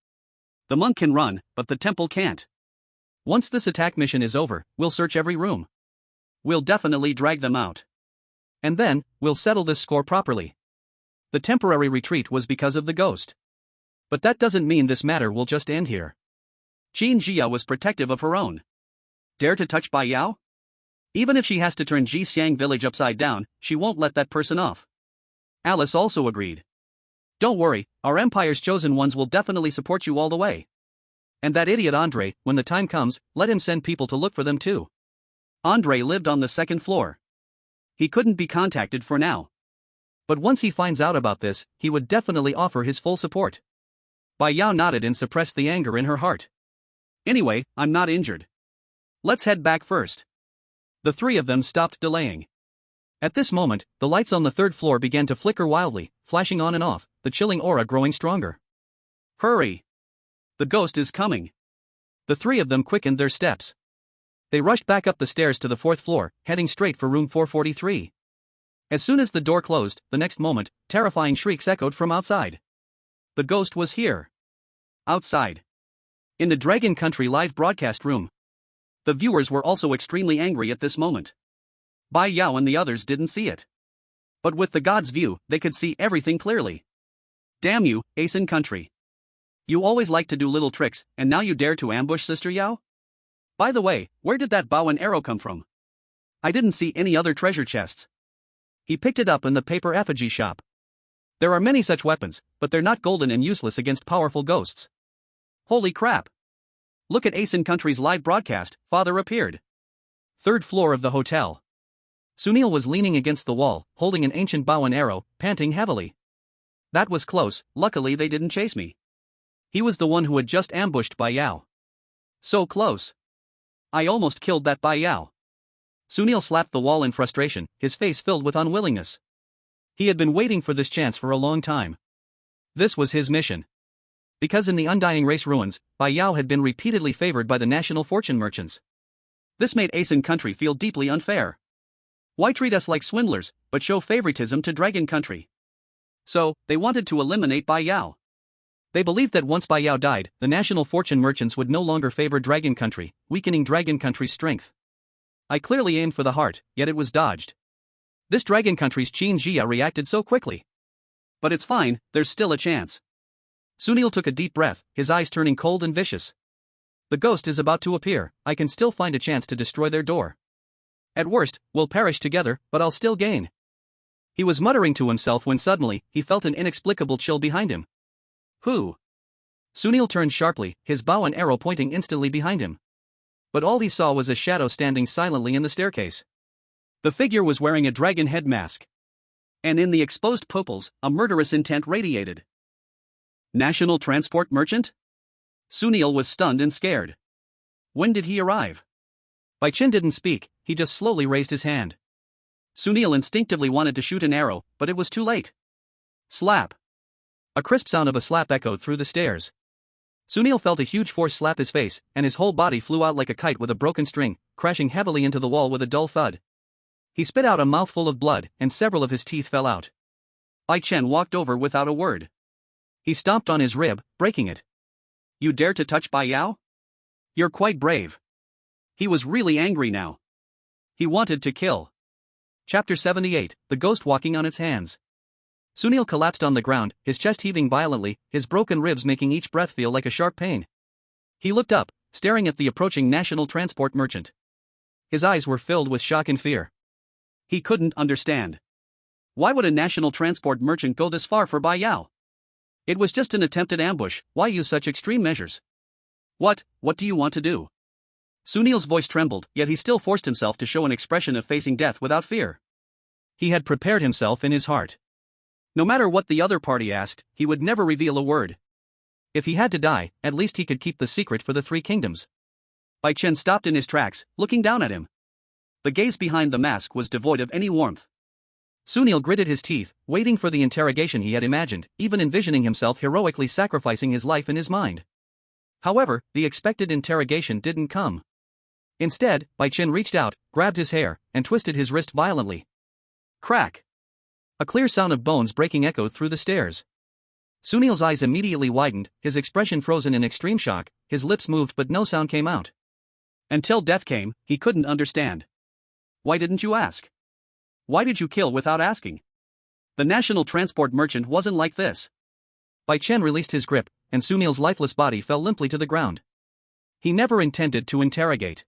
The monk can run, but the temple can't. Once this attack mission is over, we'll search every room. We'll definitely drag them out. And then, we'll settle this score properly. The temporary retreat was because of the ghost. But that doesn't mean this matter will just end here. Qin Jia was protective of her own. Dare to touch Bai Yao? Even if she has to turn Ji Xiang village upside down, she won't let that person off. Alice also agreed. Don't worry, our empire's chosen ones will definitely support you all the way. And that idiot Andre, when the time comes, let him send people to look for them too. Andre lived on the 2nd floor. He couldn't be contacted for now. But once he finds out about this, he would definitely offer his full support. Bai Yao nodded and suppressed the anger in her heart. Anyway, I'm not injured. Let's head back first. The three of them stopped delaying. At this moment, the lights on the 3rd floor began to flicker wildly, flashing on and off, the chilling aura growing stronger. Hurry! The ghost is coming. The three of them quickened their steps. They rushed back up the stairs to the 4th floor, heading straight for room 443. As soon as the door closed, the next moment, terrifying shrieks echoed from outside. The ghost was here. Outside. In the Dragon Country live broadcast room. The viewers were also extremely angry at this moment. Bai Yao and the others didn't see it. But with the god's view, they could see everything clearly. Damn you, Asen Country. You always like to do little tricks, and now you dare to ambush Sister Yao? By the way, where did that bow and arrow come from? I didn't see any other treasure chests. He picked it up in the paper effigy shop. There are many such weapons, but they're not golden and useless against powerful ghosts. Holy crap! Look at Asen Country's live broadcast, Father appeared. Third floor of the hotel. Sunil was leaning against the wall, holding an ancient bow and arrow, panting heavily. That was close, luckily they didn't chase me. He was the one who had just ambushed Bai Yao. So close. I almost killed that Bai Yao. Sunil slapped the wall in frustration, his face filled with unwillingness. He had been waiting for this chance for a long time. This was his mission. Because in the Undying Race ruins, Bai Yao had been repeatedly favored by the national fortune merchants. This made Asian country feel deeply unfair. Why treat us like swindlers, but show favoritism to Dragon country? So, they wanted to eliminate Bai Yao. They believed that once Bai Yao died, the national fortune merchants would no longer favor Dragon country, weakening Dragon country's strength. I clearly aimed for the heart, yet it was dodged. This Dragon country's Qin Jia reacted so quickly. But it's fine, there's still a chance. Sunil took a deep breath, his eyes turning cold and vicious. The ghost is about to appear, I can still find a chance to destroy their door. At worst, we'll perish together, but I'll still gain. He was muttering to himself when suddenly, he felt an inexplicable chill behind him. Who? Sunil turned sharply, his bow and arrow pointing instantly behind him. But all he saw was a shadow standing silently in the staircase. The figure was wearing a dragon head mask. And in the exposed pupils, a murderous intent radiated. National transport merchant? Sunil was stunned and scared. When did he arrive? Bai Chen didn't speak, he just slowly raised his hand. Sunil instinctively wanted to shoot an arrow, but it was too late. Slap. A crisp sound of a slap echoed through the stairs. Sunil felt a huge force slap his face, and his whole body flew out like a kite with a broken string, crashing heavily into the wall with a dull thud. He spit out a mouthful of blood, and several of his teeth fell out. Bai Chen walked over without a word. He stomped on his rib, breaking it. You dare to touch Bai Yao? You're quite brave. He was really angry now. He wanted to kill. Chapter 78, The Ghost Walking on Its Hands. Sunil collapsed on the ground, his chest heaving violently, his broken ribs making each breath feel like a sharp pain. He looked up, staring at the approaching national transport merchant. His eyes were filled with shock and fear. He couldn't understand. Why would a national transport merchant go this far for Bai Yao? It was just an attempted ambush, why use such extreme measures? What do you want to do? Sunil's voice trembled, yet he still forced himself to show an expression of facing death without fear. He had prepared himself in his heart. No matter what the other party asked, he would never reveal a word. If he had to die, at least he could keep the secret for the Three Kingdoms. Bai Chen stopped in his tracks, looking down at him. The gaze behind the mask was devoid of any warmth. Sunil gritted his teeth, waiting for the interrogation he had imagined, even envisioning himself heroically sacrificing his life in his mind. However, the expected interrogation didn't come. Instead, Bai Chen reached out, grabbed his hair, and twisted his wrist violently. Crack! A clear sound of bones breaking echoed through the stairs. Sunil's eyes immediately widened, his expression frozen in extreme shock, his lips moved but no sound came out. Until death came, he couldn't understand. Why didn't you ask? Why did you kill without asking? The national transport merchant wasn't like this. Bai Chen released his grip, and Sunil's lifeless body fell limply to the ground. He never intended to interrogate.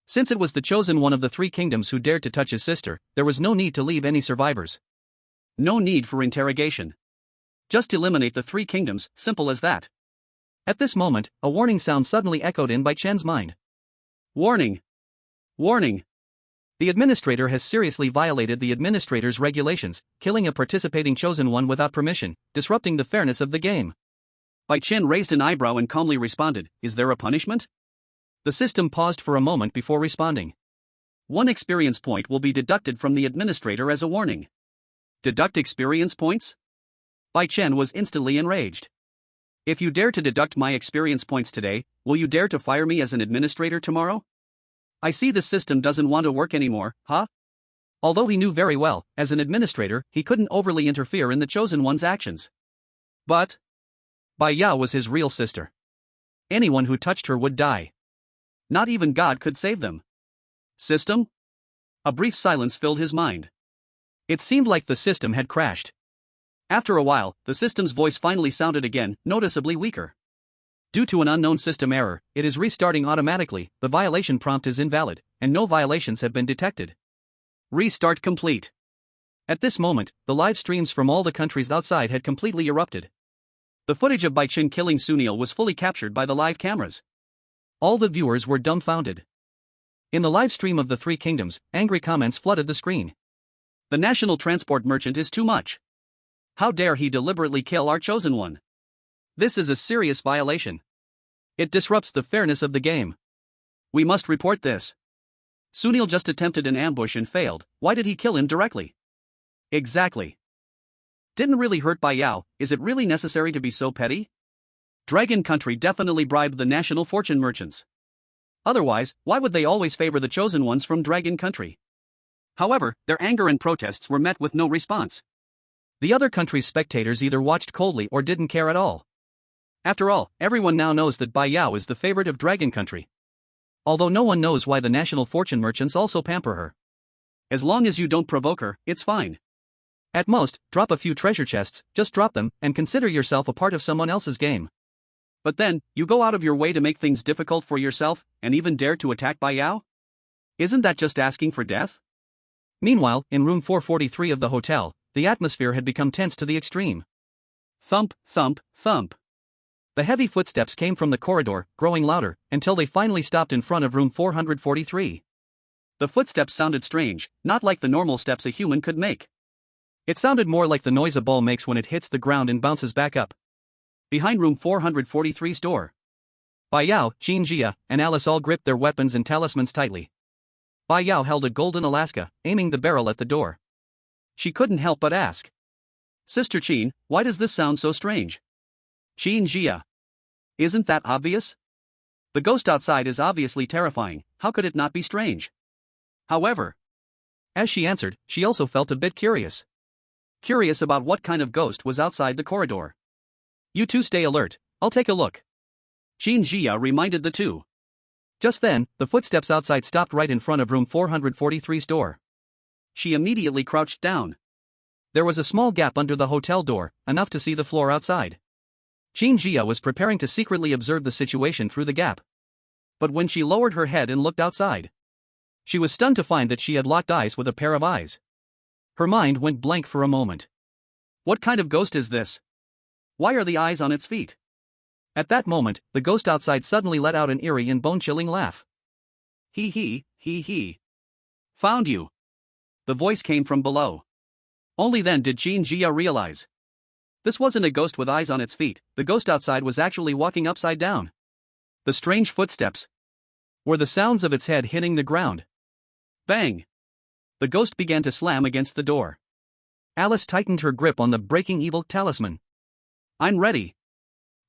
Since it was the chosen one of the Three Kingdoms who dared to touch his sister, there was no need to leave any survivors. No need for interrogation. Just eliminate the Three Kingdoms, simple as that. At this moment, a warning sound suddenly echoed in Bai Chen's mind. Warning! Warning! The administrator has seriously violated the administrator's regulations, killing a participating chosen one without permission, disrupting the fairness of the game. Bai Chen raised an eyebrow and calmly responded, Is there a punishment? The system paused for a moment before responding. 1 experience point will be deducted from the administrator as a warning. Deduct experience points? Bai Chen was instantly enraged. If you dare to deduct my experience points today, will you dare to fire me as an administrator tomorrow? I see the system doesn't want to work anymore, huh? Although he knew very well, as an administrator, he couldn't overly interfere in the chosen one's actions. But Bai Yao was his real sister. Anyone who touched her would die. Not even God could save them. System? A brief silence filled his mind. It seemed like the system had crashed. After a while, the system's voice finally sounded again, noticeably weaker. Due to an unknown system error, it is restarting automatically, the violation prompt is invalid, and no violations have been detected. Restart complete. At this moment, the live streams from all the countries outside had completely erupted. The footage of Bai Chen killing Sunil was fully captured by the live cameras. All the viewers were dumbfounded. In the live stream of the Three Kingdoms, angry comments flooded the screen. The national transport merchant is too much. How dare he deliberately kill our chosen one? This is a serious violation. It disrupts the fairness of the game. We must report this. Sunil just attempted an ambush and failed. Why did he kill him directly? Exactly. Didn't really hurt Bai Yao. Is it really necessary to be so petty? Dragon Country definitely bribed the national fortune merchants. Otherwise, why would they always favor the chosen ones from Dragon Country? However, their anger and protests were met with no response. The other country's spectators either watched coldly or didn't care at all. After all, everyone now knows that Bai Yao is the favorite of Dragon Country. Although no one knows why the national fortune merchants also pamper her. As long as you don't provoke her, it's fine. At most, drop a few treasure chests, just drop them, and consider yourself a part of someone else's game. But then, you go out of your way to make things difficult for yourself, and even dare to attack Bai Yao? Isn't that just asking for death? Meanwhile, in room 443 of the hotel, the atmosphere had become tense to the extreme. Thump, thump, thump. The heavy footsteps came from the corridor, growing louder, until they finally stopped in front of room 443. The footsteps sounded strange, not like the normal steps a human could make. It sounded more like the noise a ball makes when it hits the ground and bounces back up. Behind room 443's door, Bai Yao, Qin Jia, and Alice all gripped their weapons and talismans tightly. Bai Yao held a golden Alaska, aiming the barrel at the door. She couldn't help but ask. Sister Qin, why does this sound so strange? Qin Jia. Isn't that obvious? The ghost outside is obviously terrifying, how could it not be strange? However, as she answered, she also felt a bit curious. Curious about what kind of ghost was outside the corridor. You two stay alert, I'll take a look. Qin Jia reminded the two. Just then, the footsteps outside stopped right in front of room 443's door. She immediately crouched down. There was a small gap under the hotel door, enough to see the floor outside. Qin Jia was preparing to secretly observe the situation through the gap. But when she lowered her head and looked outside, she was stunned to find that she had locked eyes with a pair of eyes. Her mind went blank for a moment. What kind of ghost is this? Why are the eyes on its feet? At that moment, the ghost outside suddenly let out an eerie and bone-chilling laugh. Hee hee, hee hee. Found you. The voice came from below. Only then did Qin Jia realize. This wasn't a ghost with eyes on its feet, the ghost outside was actually walking upside down. The strange footsteps were the sounds of its head hitting the ground. Bang! The ghost began to slam against the door. Alice tightened her grip on the breaking evil talisman. I'm ready.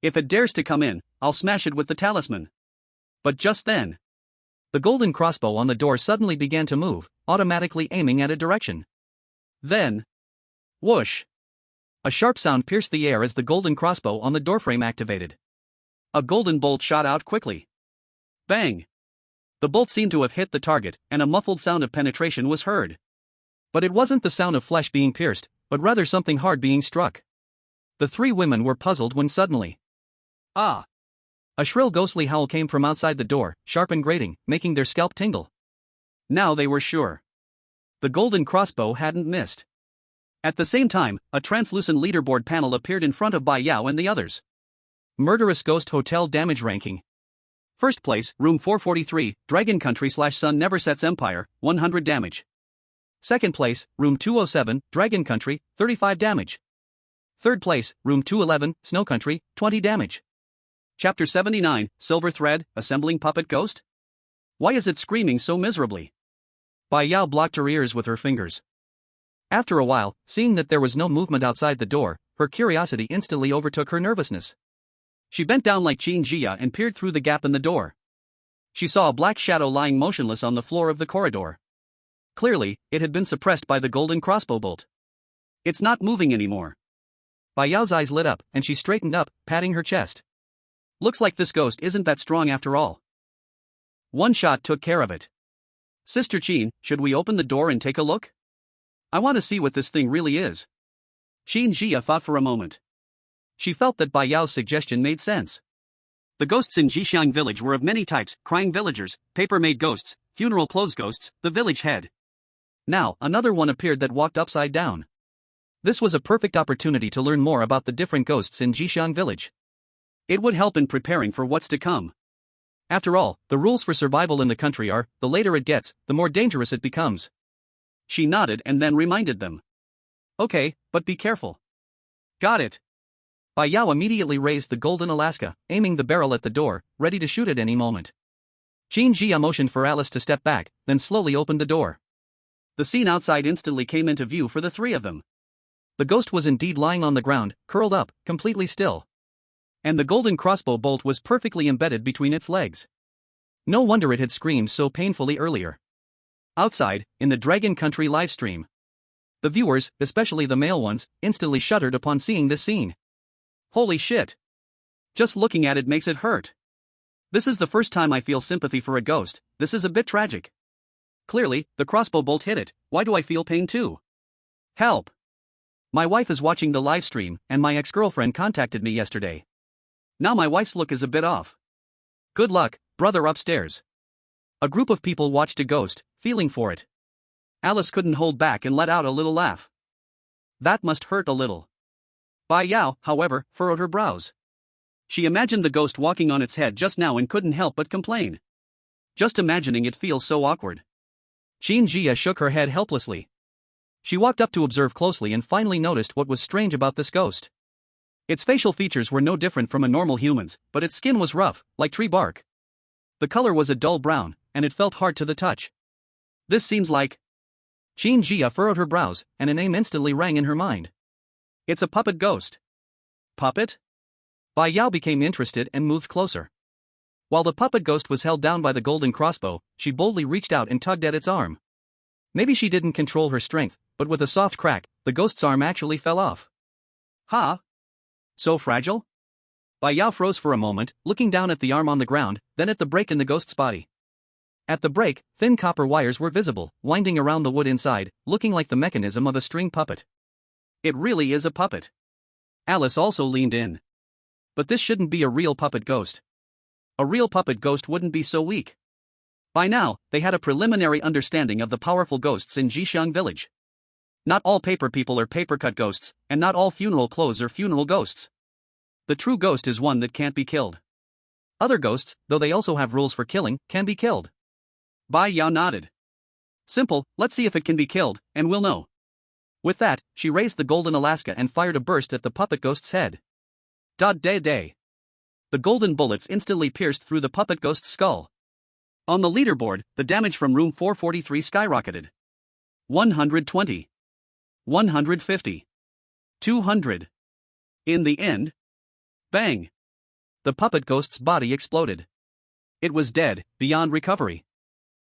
If it dares to come in, I'll smash it with the talisman. But just then, the golden crossbow on the door suddenly began to move, automatically aiming at a direction. Then, whoosh! A sharp sound pierced the air as the golden crossbow on the doorframe activated. A golden bolt shot out quickly. Bang! The bolt seemed to have hit the target, and a muffled sound of penetration was heard. But it wasn't the sound of flesh being pierced, but rather something hard being struck. The three women were puzzled when suddenly, ah! A shrill ghostly howl came from outside the door, sharp and grating, making their scalp tingle. Now they were sure. The golden crossbow hadn't missed. At the same time, a translucent leaderboard panel appeared in front of Bai Yao and the others. Murderous Ghost Hotel Damage Ranking. First place, room 443, Dragon Country / Sun Never Sets Empire, 100 damage. Second place, room 207, Dragon Country, 35 damage. Third place, room 211, Snow Country, 20 damage. Chapter 79, Silver Thread, Assembling Puppet Ghost? Why is it screaming so miserably? Bai Yao blocked her ears with her fingers. After a while, seeing that there was no movement outside the door, her curiosity instantly overtook her nervousness. She bent down like Qin Jia and peered through the gap in the door. She saw a black shadow lying motionless on the floor of the corridor. Clearly, it had been suppressed by the golden crossbow bolt. It's not moving anymore. Bai Yao's eyes lit up, and she straightened up, patting her chest. Looks like this ghost isn't that strong after all. One shot took care of it. Sister Qin, should we open the door and take a look? I want to see what this thing really is. Qin Jia thought for a moment. She felt that Bai Yao's suggestion made sense. The ghosts in Jixiang village were of many types: crying villagers, paper-made ghosts, funeral clothes ghosts, the village head. Now, another one appeared that walked upside down. This was a perfect opportunity to learn more about the different ghosts in Jixiang village. It would help in preparing for what's to come. After all, the rules for survival in the country are, the later it gets, the more dangerous it becomes. She nodded and then reminded them. Okay, but be careful. Got it. Bai Yao immediately raised the golden Alaska, aiming the barrel at the door, ready to shoot at any moment. Qin Jia motioned for Alice to step back, then slowly opened the door. The scene outside instantly came into view for the three of them. The ghost was indeed lying on the ground, curled up, completely still. And the golden crossbow bolt was perfectly embedded between its legs. No wonder it had screamed so painfully earlier. Outside, in the Dragon Country livestream, the viewers, especially the male ones, instantly shuddered upon seeing this scene. Holy shit! Just looking at it makes it hurt. This is the first time I feel sympathy for a ghost. This is a bit tragic. Clearly, the crossbow bolt hit it. Why do I feel pain too? Help! My wife is watching the live stream, and my ex-girlfriend contacted me yesterday. Now my wife's look is a bit off. Good luck, brother upstairs. A group of people watched a ghost, feeling for it. Alice couldn't hold back and let out a little laugh. That must hurt a little. Bai Yao, however, furrowed her brows. She imagined the ghost walking on its head just now and couldn't help but complain. Just imagining it feels so awkward. Qin Jia shook her head helplessly. She walked up to observe closely and finally noticed what was strange about this ghost. Its facial features were no different from a normal human's, but its skin was rough, like tree bark. The color was a dull brown, and it felt hard to the touch. This seems like... Qin Jia furrowed her brows, and a name instantly rang in her mind. It's a puppet ghost. Puppet? Bai Yao became interested and moved closer. While the puppet ghost was held down by the golden crossbow, she boldly reached out and tugged at its arm. Maybe she didn't control her strength, but with a soft crack, the ghost's arm actually fell off. Huh? So fragile? Bai Yao froze for a moment, looking down at the arm on the ground, then at the break in the ghost's body. At the break, thin copper wires were visible, winding around the wood inside, looking like the mechanism of a string puppet. It really is a puppet. Alice also leaned in. But this shouldn't be a real puppet ghost. A real puppet ghost wouldn't be so weak. By now, they had a preliminary understanding of the powerful ghosts in Jixiang village. Not all paper people are paper-cut ghosts, and not all funeral clothes are funeral ghosts. The true ghost is one that can't be killed. Other ghosts, though they also have rules for killing, can be killed. Bai Yao nodded. Simple, let's see if it can be killed, and we'll know. With that, she raised the golden Alaska and fired a burst at the puppet ghost's head. Da-day-day. The golden bullets instantly pierced through the puppet ghost's skull. On the leaderboard, the damage from room 443 skyrocketed. 120. 150. 200. In the end, bang! The puppet ghost's body exploded. It was dead, beyond recovery.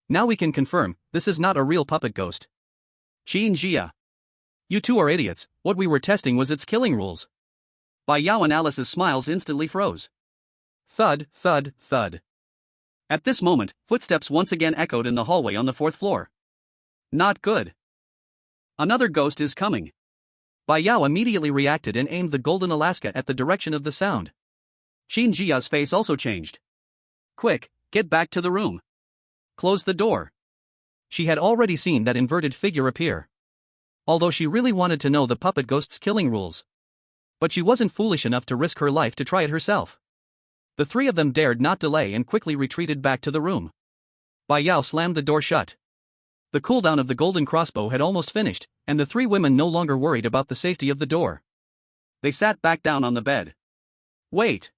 Now we can confirm, this is not a real puppet ghost. Qin Jia. You two are idiots, what we were testing was its killing rules. Bai Yao and Alice's smiles instantly froze. Thud, thud, thud. At this moment, footsteps once again echoed in the hallway on the 4th floor. Not good. Another ghost is coming. Bai Yao immediately reacted and aimed the golden Alaska at the direction of the sound. Qin Jia's face also changed. Quick, get back to the room. Close the door. She had already seen that inverted figure appear. Although she really wanted to know the puppet ghost's killing rules. But she wasn't foolish enough to risk her life to try it herself. The three of them dared not delay and quickly retreated back to the room. Bai Yao slammed the door shut. The cooldown of the golden crossbow had almost finished, and the three women no longer worried about the safety of the door. They sat back down on the bed. Wait!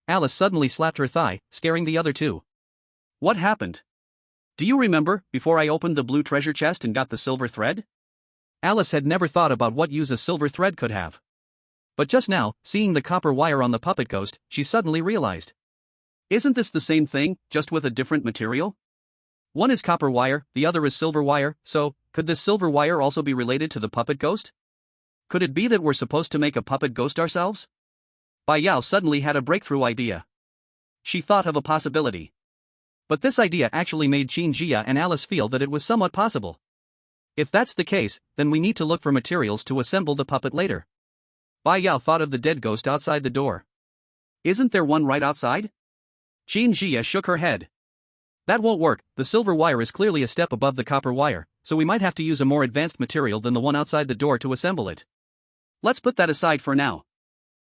Alice suddenly slapped her thigh, scaring the other two. What happened? Do you remember, before I opened the blue treasure chest and got the silver thread? Alice had never thought about what use a silver thread could have. But just now, seeing the copper wire on the puppet ghost, she suddenly realized. Isn't this the same thing, just with a different material? One is copper wire, the other is silver wire, so, could this silver wire also be related to the puppet ghost? Could it be that we're supposed to make a puppet ghost ourselves? Bai Yao suddenly had a breakthrough idea. She thought of a possibility. But this idea actually made Qin Jia and Alice feel that it was somewhat possible. If that's the case, then we need to look for materials to assemble the puppet later. Bai Yao thought of the dead ghost outside the door. Isn't there one right outside? Qin Jia shook her head. That won't work, the silver wire is clearly a step above the copper wire, so we might have to use a more advanced material than the one outside the door to assemble it. Let's put that aside for now.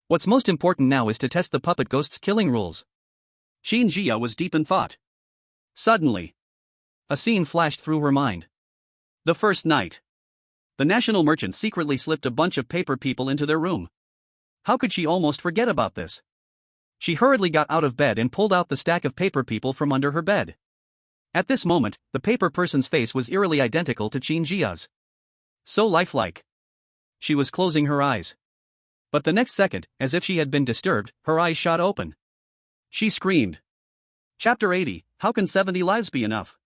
What's most important now is to test the puppet ghost's killing rules. Qin Jia was deep in thought. Suddenly, a scene flashed through her mind. The first night. The national merchant secretly slipped a bunch of paper people into their room. How could she almost forget about this? She hurriedly got out of bed and pulled out the stack of paper people from under her bed. At this moment, the paper person's face was eerily identical to Qin Jia's. So lifelike. She was closing her eyes. But the next second, as if she had been disturbed, her eyes shot open. She screamed. Chapter 80, How Can 70 Lives Be Enough?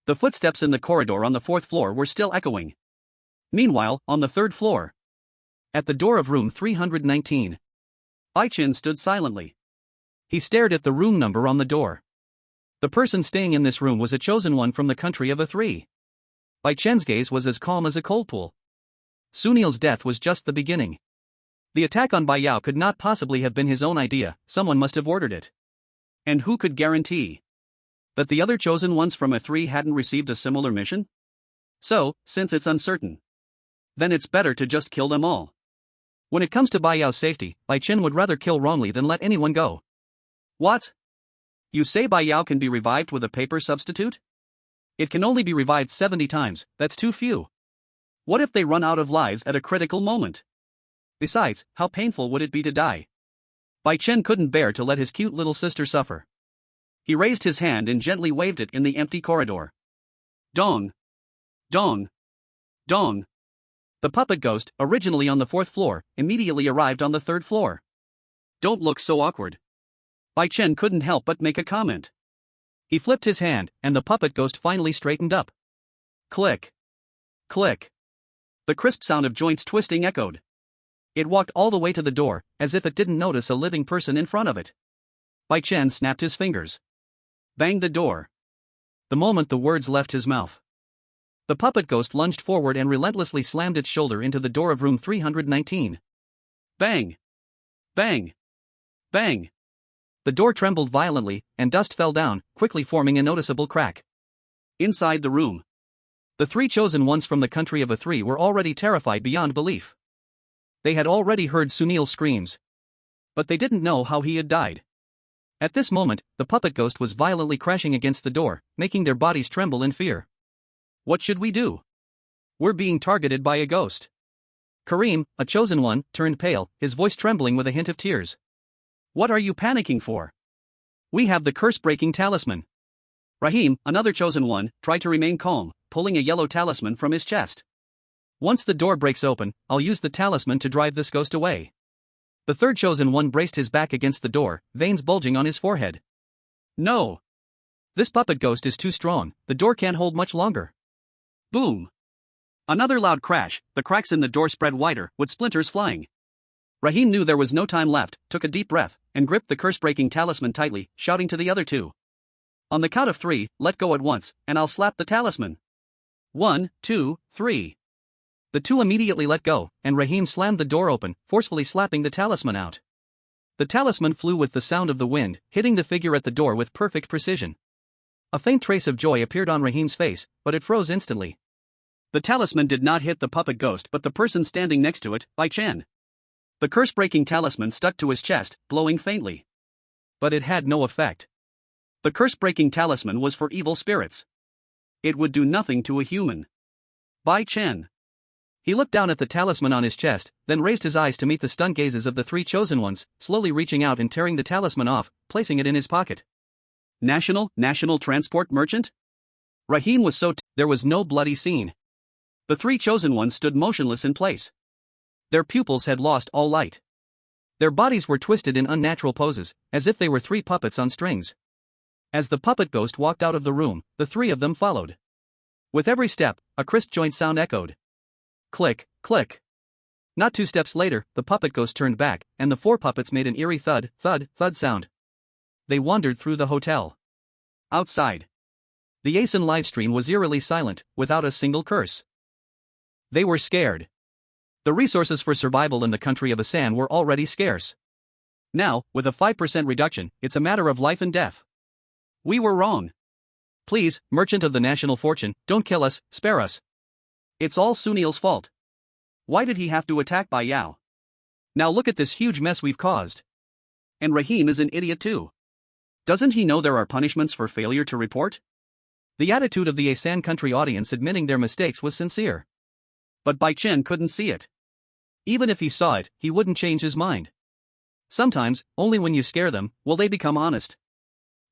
The footsteps in the corridor on the fourth floor were still echoing. Meanwhile, on the third floor, at the door of room 319, Bai Chen stood silently. He stared at the room number on the door. The person staying in this room was a chosen one from the country of a three. Bai Chen's gaze was as calm as a cold pool. Sunil's death was just the beginning. The attack on Bai Yao could not possibly have been his own idea, someone must have ordered it. And who could guarantee that the other chosen ones from a three hadn't received a similar mission? So, since it's uncertain, then it's better to just kill them all. When it comes to Bai Yao's safety, Bai Chen would rather kill wrongly than let anyone go. What? You say Bai Yao can be revived with a paper substitute? It can only be revived 70 times, that's too few. What if they run out of lives at a critical moment? Besides, how painful would it be to die? Bai Chen couldn't bear to let his cute little sister suffer. He raised his hand and gently waved it in the empty corridor. Dong! Dong! Dong! The puppet ghost, originally on the fourth floor, immediately arrived on the third floor. Don't look so awkward. Bai Chen couldn't help but make a comment. He flipped his hand, and the puppet ghost finally straightened up. Click! Click! The crisp sound of joints twisting echoed. It walked all the way to the door, as if it didn't notice a living person in front of it. Bai Chen snapped his fingers. Bang the door. The moment the words left his mouth, the puppet ghost lunged forward and relentlessly slammed its shoulder into the door of room 319. Bang! Bang! Bang! The door trembled violently, and dust fell down, quickly forming a noticeable crack. Inside the room, the three chosen ones from the country of a three were already terrified beyond belief. They had already heard Sunil's screams, but they didn't know how he had died. At this moment, the puppet ghost was violently crashing against the door, making their bodies tremble in fear. What should we do? We're being targeted by a ghost. Karim, a chosen one, turned pale, his voice trembling with a hint of tears. What are you panicking for? We have the curse-breaking talisman. Rahim, another chosen one, tried to remain calm, pulling a yellow talisman from his chest. Once the door breaks open, I'll use the talisman to drive this ghost away. The third chosen one braced his back against the door, veins bulging on his forehead. No! This puppet ghost is too strong, the door can't hold much longer. Boom! Another loud crash, the cracks in the door spread wider, with splinters flying. Rahim knew there was no time left, took a deep breath, and gripped the curse-breaking talisman tightly, shouting to the other two. On the count of 3, let go at once, and I'll slap the talisman. 1, 2, 3. The two immediately let go, and Rahim slammed the door open, forcefully slapping the talisman out. The talisman flew with the sound of the wind, hitting the figure at the door with perfect precision. A faint trace of joy appeared on Rahim's face, but it froze instantly. The talisman did not hit the puppet ghost but the person standing next to it, Bai Chen. The curse-breaking talisman stuck to his chest, glowing faintly. But it had no effect. The curse-breaking talisman was for evil spirits. It would do nothing to a human. Bai Chen. He looked down at the talisman on his chest, then raised his eyes to meet the stunned gazes of the three chosen ones, slowly reaching out and tearing the talisman off, placing it in his pocket. National transport merchant? Rahim was so there was no bloody scene. The three chosen ones stood motionless in place. Their pupils had lost all light. Their bodies were twisted in unnatural poses, as if they were three puppets on strings. As the puppet ghost walked out of the room, the three of them followed. With every step, a crisp joint sound echoed. Click, click. Not 2 steps later, the puppet ghost turned back, and the 4 puppets made an eerie thud, thud, thud sound. They wandered through the hotel. Outside, the ASIN livestream was eerily silent, without a single curse. They were scared. The resources for survival in the country of Asan were already scarce. Now, with a 5% reduction, it's a matter of life and death. We were wrong. Please, merchant of the national fortune, don't kill us, spare us. It's all Sunil's fault. Why did he have to attack Bai Yao? Now look at this huge mess we've caused. And Rahim is an idiot too. Doesn't he know there are punishments for failure to report? The attitude of the Asan country audience admitting their mistakes was sincere. But Bai Chen couldn't see it. Even if he saw it, he wouldn't change his mind. Sometimes, only when you scare them, will they become honest.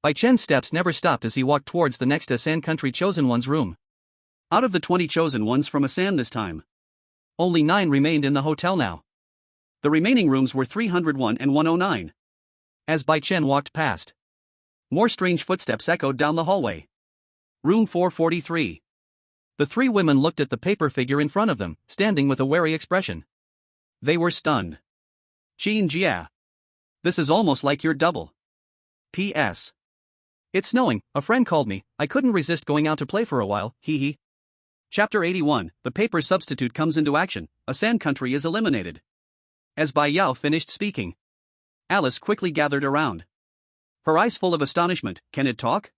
Bai Chen's steps never stopped as he walked towards the next Asan country chosen one's room. Out of the 20 chosen ones from Asan this time, only 9 remained in the hotel now. The remaining rooms were 301 and 109. As Bai Chen walked past, more strange footsteps echoed down the hallway. Room 443. The 3 women looked at the paper figure in front of them, standing with a wary expression. They were stunned. Qin Jia. This is almost like your double. P.S. It's snowing, a friend called me, I couldn't resist going out to play for a while, hee hee. Chapter 81, the paper substitute comes into action, Asan country is eliminated. As Bai Yao finished speaking, Alice quickly gathered around. Her eyes full of astonishment. Can it talk?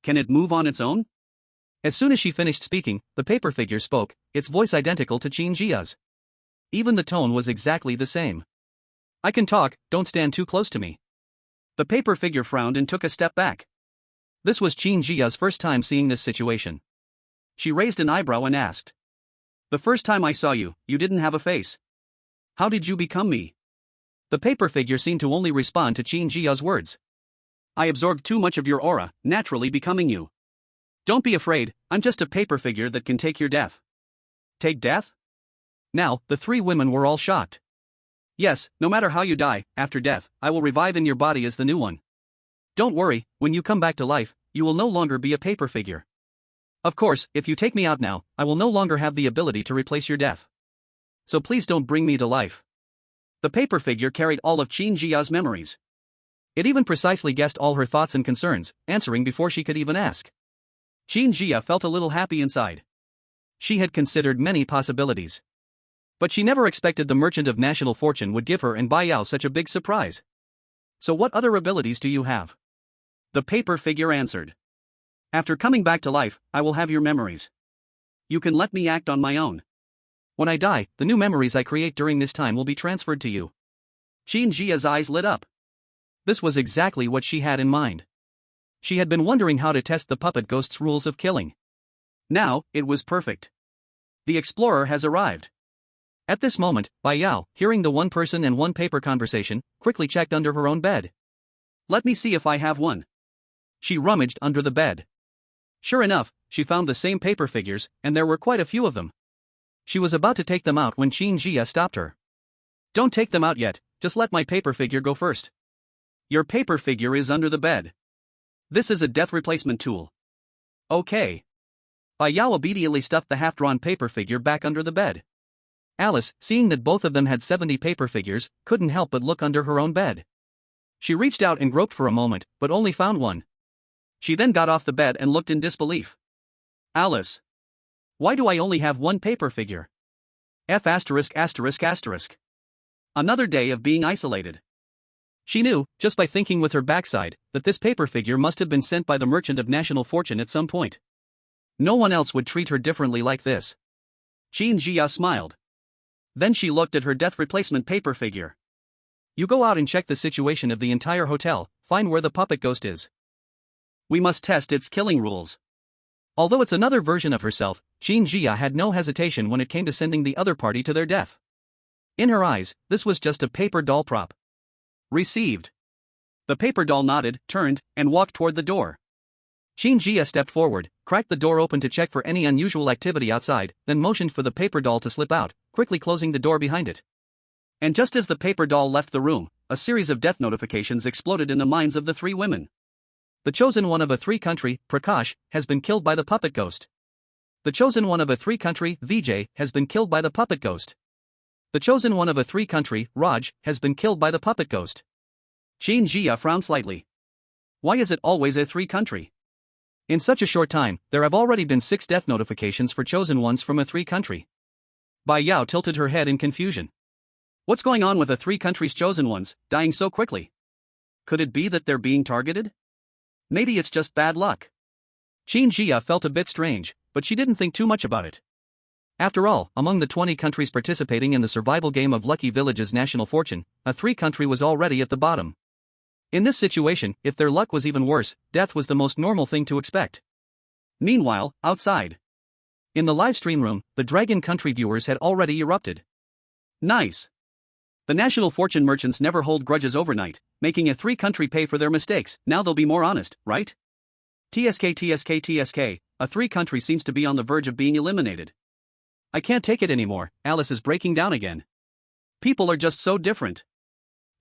Can it move on its own? As soon as she finished speaking, the paper figure spoke, its voice identical to Qin Jia's. Even the tone was exactly the same. I can talk, don't stand too close to me. The paper figure frowned and took a step back. This was Qin Jia's first time seeing this situation. She raised an eyebrow and asked. The first time I saw you, you didn't have a face. How did you become me? The paper figure seemed to only respond to Qin Jia's words. I absorbed too much of your aura, naturally becoming you. Don't be afraid, I'm just a paper figure that can take your death. Take death? Now, the 3 women were all shocked. Yes, no matter how you die, after death, I will revive in your body as the new one. Don't worry, when you come back to life, you will no longer be a paper figure. Of course, if you take me out now, I will no longer have the ability to replace your death. So please don't bring me to life. The paper figure carried all of Qin Jia's memories. It even precisely guessed all her thoughts and concerns, answering before she could even ask. Qin Jia felt a little happy inside. She had considered many possibilities. But she never expected the merchant of national fortune would give her and Bai Yao such a big surprise. So what other abilities do you have? The paper figure answered. After coming back to life, I will have your memories. You can let me act on my own. When I die, the new memories I create during this time will be transferred to you. Qin Jia's eyes lit up. This was exactly what she had in mind. She had been wondering how to test the puppet ghost's rules of killing. Now, it was perfect. The explorer has arrived. At this moment, Bai Yao, hearing the one person and one paper conversation, quickly checked under her own bed. Let me see if I have one. She rummaged under the bed. Sure enough, she found the same paper figures, and there were quite a few of them. She was about to take them out when Qin Jia stopped her. Don't take them out yet, just let my paper figure go first. Your paper figure is under the bed. This is a death replacement tool. Okay. Bai Yao obediently stuffed the half-drawn paper figure back under the bed. Alice, seeing that both of them had 70 paper figures, couldn't help but look under her own bed. She reached out and groped for a moment, but only found one. She then got off the bed and looked in disbelief. Alice. Why do I only have one paper figure? F******. Another day of being isolated. She knew, just by thinking with her backside, that this paper figure must have been sent by the merchant of national fortune at some point. No one else would treat her differently like this. Qin Jia smiled. Then she looked at her death replacement paper figure. You go out and check the situation of the entire hotel, find where the puppet ghost is. We must test its killing rules. Although it's another version of herself, Qin Jia had no hesitation when it came to sending the other party to their death. In her eyes, this was just a paper doll prop. Received. The paper doll nodded, turned, and walked toward the door. Qin Jia stepped forward, cracked the door open to check for any unusual activity outside, then motioned for the paper doll to slip out, quickly closing the door behind it. And just as the paper doll left the room, a series of death notifications exploded in the minds of the 3 women. The chosen one of a 3 country, Prakash, has been killed by the puppet ghost. The chosen one of a 3 country, Vijay, has been killed by the puppet ghost. The chosen one of a 3 country, Raj, has been killed by the puppet ghost. Qin Jia frowned slightly. Why is it always a 3 country? In such a short time, there have already been 6 death notifications for chosen ones from a 3 country. Bai Yao tilted her head in confusion. What's going on with the 3 countries' chosen ones, dying so quickly? Could it be that they're being targeted? Maybe it's just bad luck. Qin Jia felt a bit strange, but she didn't think too much about it. After all, among the 20 countries participating in the survival game of Lucky Village's national fortune, a 3 country was already at the bottom. In this situation, if their luck was even worse, death was the most normal thing to expect. Meanwhile, outside. In the live stream room, the Dragon Country viewers had already erupted. Nice. The national fortune merchants never hold grudges overnight, making a three-country pay for their mistakes. Now they'll be more honest, right? TSK, a three-country seems to be on the verge of being eliminated. I can't take it anymore, Alice is breaking down again. People are just so different.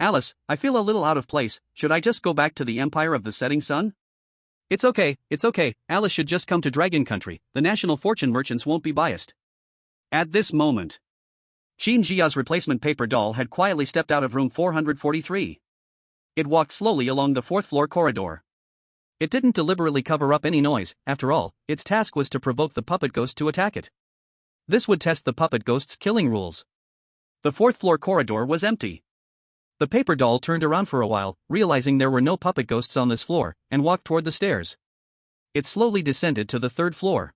Alice, I feel a little out of place, should I just go back to the Empire of the Setting Sun? It's okay, Alice should just come to Dragon Country, the national fortune merchants won't be biased. At this moment, Qin Jia's replacement paper doll had quietly stepped out of room 443. It walked slowly along the fourth-floor corridor. It didn't deliberately cover up any noise, after all, its task was to provoke the puppet ghost to attack it. This would test the puppet ghost's killing rules. The fourth-floor corridor was empty. The paper doll turned around for a while, realizing there were no puppet ghosts on this floor, and walked toward the stairs. It slowly descended to the third floor.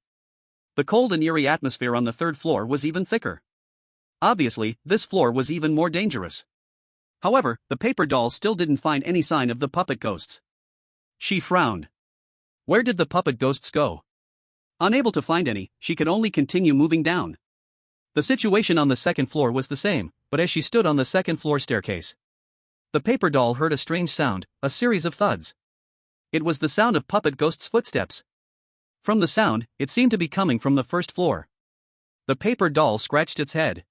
The cold and eerie atmosphere on the third floor was even thicker. Obviously, this floor was even more dangerous. However, the paper doll still didn't find any sign of the puppet ghosts. She frowned. Where did the puppet ghosts go? Unable to find any, she could only continue moving down. The situation on the second floor was the same, but as she stood on the second floor staircase, the paper doll heard a strange sound, a series of thuds. It was the sound of puppet ghosts' footsteps. From the sound, it seemed to be coming from the first floor. The paper doll scratched its head.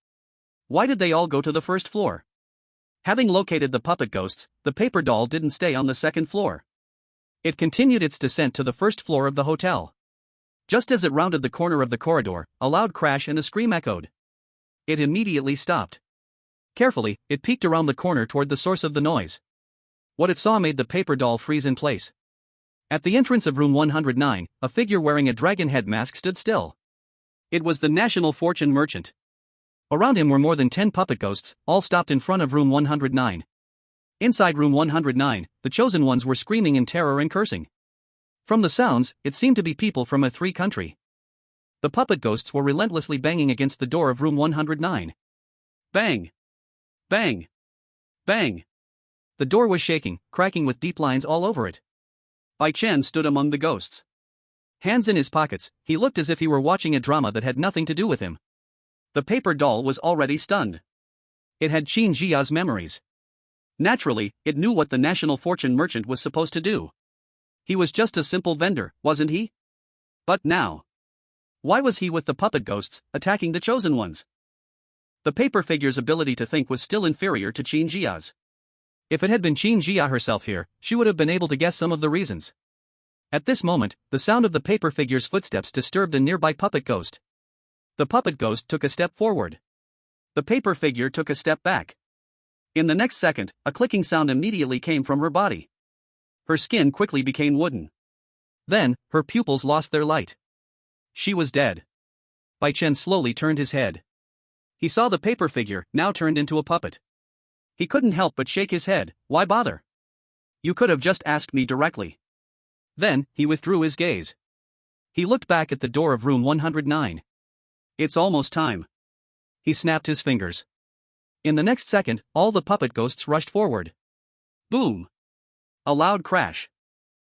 Why did they all go to the first floor? Having located the puppet ghosts, the paper doll didn't stay on the second floor. It continued its descent to the first floor of the hotel. Just as it rounded the corner of the corridor, a loud crash and a scream echoed. It immediately stopped. Carefully, it peeked around the corner toward the source of the noise. What it saw made the paper doll freeze in place. At the entrance of room 109, a figure wearing a dragon head mask stood still. It was the national fortune merchant. Around him were more than 10 puppet ghosts, all stopped in front of room 109. Inside room 109, the chosen ones were screaming in terror and cursing. From the sounds, it seemed to be people from a three-country. The puppet ghosts were relentlessly banging against the door of room 109. Bang! Bang! Bang! The door was shaking, cracking with deep lines all over it. Bai Chen stood among the ghosts. Hands in his pockets, he looked as if he were watching a drama that had nothing to do with him. The paper doll was already stunned. It had Qin Jia's memories. Naturally, it knew what the national fortune merchant was supposed to do. He was just a simple vendor, wasn't he? But now, why was he with the puppet ghosts, attacking the chosen ones? The paper figure's ability to think was still inferior to Qin Jia's. If it had been Qin Jia herself here, she would have been able to guess some of the reasons. At this moment, the sound of the paper figure's footsteps disturbed a nearby puppet ghost. The puppet ghost took a step forward. The paper figure took a step back. In the next second, a clicking sound immediately came from her body. Her skin quickly became wooden. Then, her pupils lost their light. She was dead. Bai Chen slowly turned his head. He saw the paper figure, now turned into a puppet. He couldn't help but shake his head. Why bother? You could have just asked me directly. Then, he withdrew his gaze. He looked back at the door of room 109. It's almost time. He snapped his fingers. In the next second, all the puppet ghosts rushed forward. Boom! A loud crash.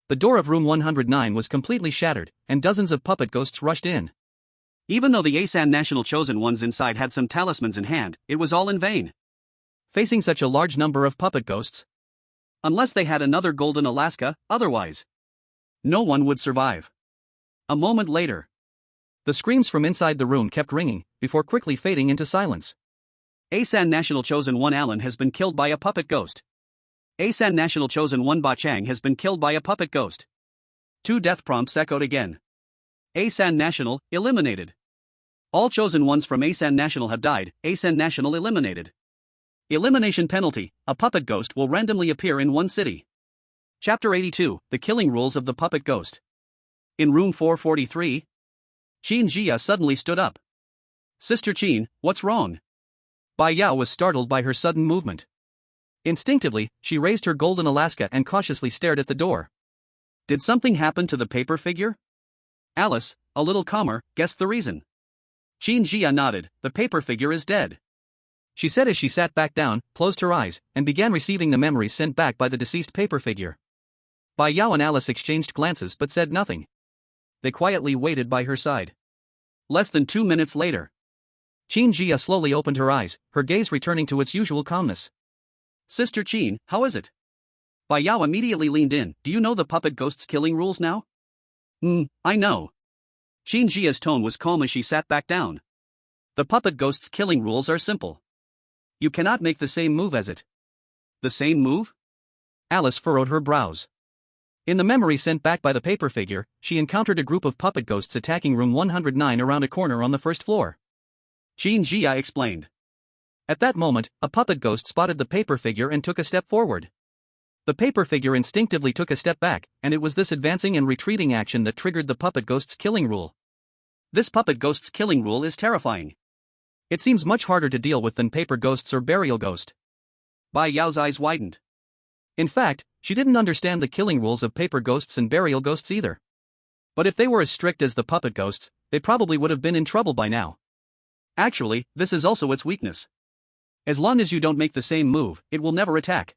The door of room 109 was completely shattered, and dozens of puppet ghosts rushed in. Even though the Asan national chosen ones inside had some talismans in hand, it was all in vain. Facing such a large number of puppet ghosts, unless they had another golden Alaska, otherwise, no one would survive. A moment later, the screams from inside the room kept ringing, before quickly fading into silence. Asan National Chosen 1 Alan has been killed by a puppet ghost. Asan National Chosen 1 Ba Chang has been killed by a puppet ghost. 2 death prompts echoed again. Asan National, eliminated. All chosen ones from Asan National have died, Asan National eliminated. Elimination penalty, a puppet ghost will randomly appear in one city. Chapter 82, The Killing Rules of the Puppet Ghost. In room 443, Qin Jia suddenly stood up. Sister Qin, what's wrong? Bai Yao was startled by her sudden movement. Instinctively, she raised her golden Alaska and cautiously stared at the door. Did something happen to the paper figure? Alice, a little calmer, guessed the reason. Qin Jia nodded, the paper figure is dead. she said as she sat back down, closed her eyes, and began receiving the memories sent back by the deceased paper figure. Bai Yao and Alice exchanged glances but said nothing. They quietly waited by her side. Less than 2 minutes later, Qin Jia slowly opened her eyes, her gaze returning to its usual calmness. Sister Qin, how is it? Bai Yao immediately leaned in. Do you know the puppet ghost's killing rules now? I know. Qin Jia's tone was calm as she sat back down. The puppet ghost's killing rules are simple. You cannot make the same move as it. The same move? Alice furrowed her brows. In the memory sent back by the paper figure, she encountered a group of puppet ghosts attacking room 109 around a corner on the first floor. Qin Jia explained. At that moment, a puppet ghost spotted the paper figure and took a step forward. The paper figure instinctively took a step back, and it was this advancing and retreating action that triggered the puppet ghost's killing rule. This puppet ghost's killing rule is terrifying. It seems much harder to deal with than paper ghosts or burial ghost. Bai Yao's eyes widened. In fact, she didn't understand the killing rules of paper ghosts and burial ghosts either. But if they were as strict as the puppet ghosts, they probably would have been in trouble by now. Actually, this is also its weakness. As long as you don't make the same move, it will never attack.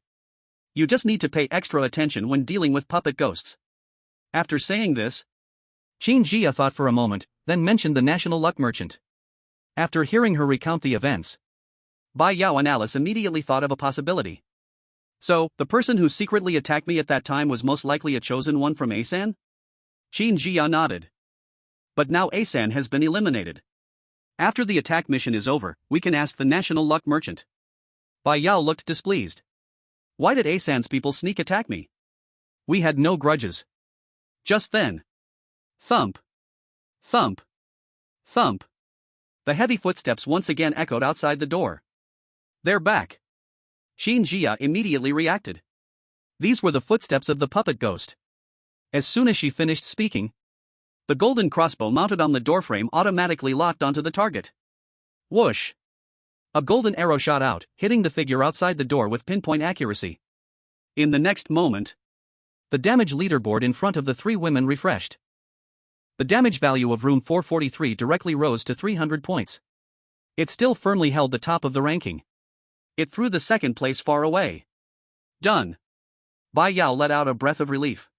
You just need to pay extra attention when dealing with puppet ghosts. After saying this, Qin Jia thought for a moment, then mentioned the National Luck Merchant. After hearing her recount the events, Bai Yao and Alice immediately thought of a possibility. So, the person who secretly attacked me at that time was most likely a chosen one from Asan? Qin Jia nodded. But now Asan has been eliminated. After the attack mission is over, we can ask the National Luck Merchant. Bai Yao looked displeased. Why did Asan's people sneak attack me? We had no grudges. Just then. Thump. Thump. Thump. The heavy footsteps once again echoed outside the door. They're back. Qin Jia immediately reacted. These were the footsteps of the puppet ghost. As soon as she finished speaking, the golden crossbow mounted on the doorframe automatically locked onto the target. Whoosh! A golden arrow shot out, hitting the figure outside the door with pinpoint accuracy. In the next moment, the damage leaderboard in front of the three women refreshed. The damage value of room 443 directly rose to 300 points. It still firmly held the top of the ranking. It threw the second place far away. Done. Bai Yao let out a breath of relief.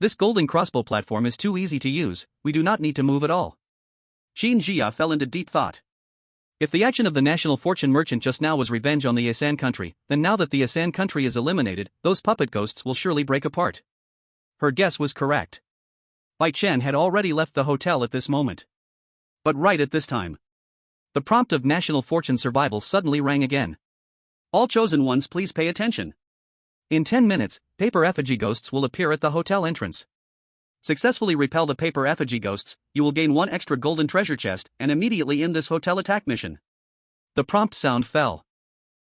This golden crossbow platform is too easy to use, we do not need to move at all. Qin Jia fell into deep thought. If the action of the National Fortune Merchant just now was revenge on the Asan country, then now that the Asan country is eliminated, those puppet ghosts will surely break apart. Her guess was correct. Bai Chen had already left the hotel at this moment. But right at this time, the prompt of National Fortune Survival suddenly rang again. All chosen ones, please pay attention. In 10 minutes, paper effigy ghosts will appear at the hotel entrance. Successfully repel the paper effigy ghosts, you will gain 1 extra golden treasure chest and immediately end this hotel attack mission. The prompt sound fell.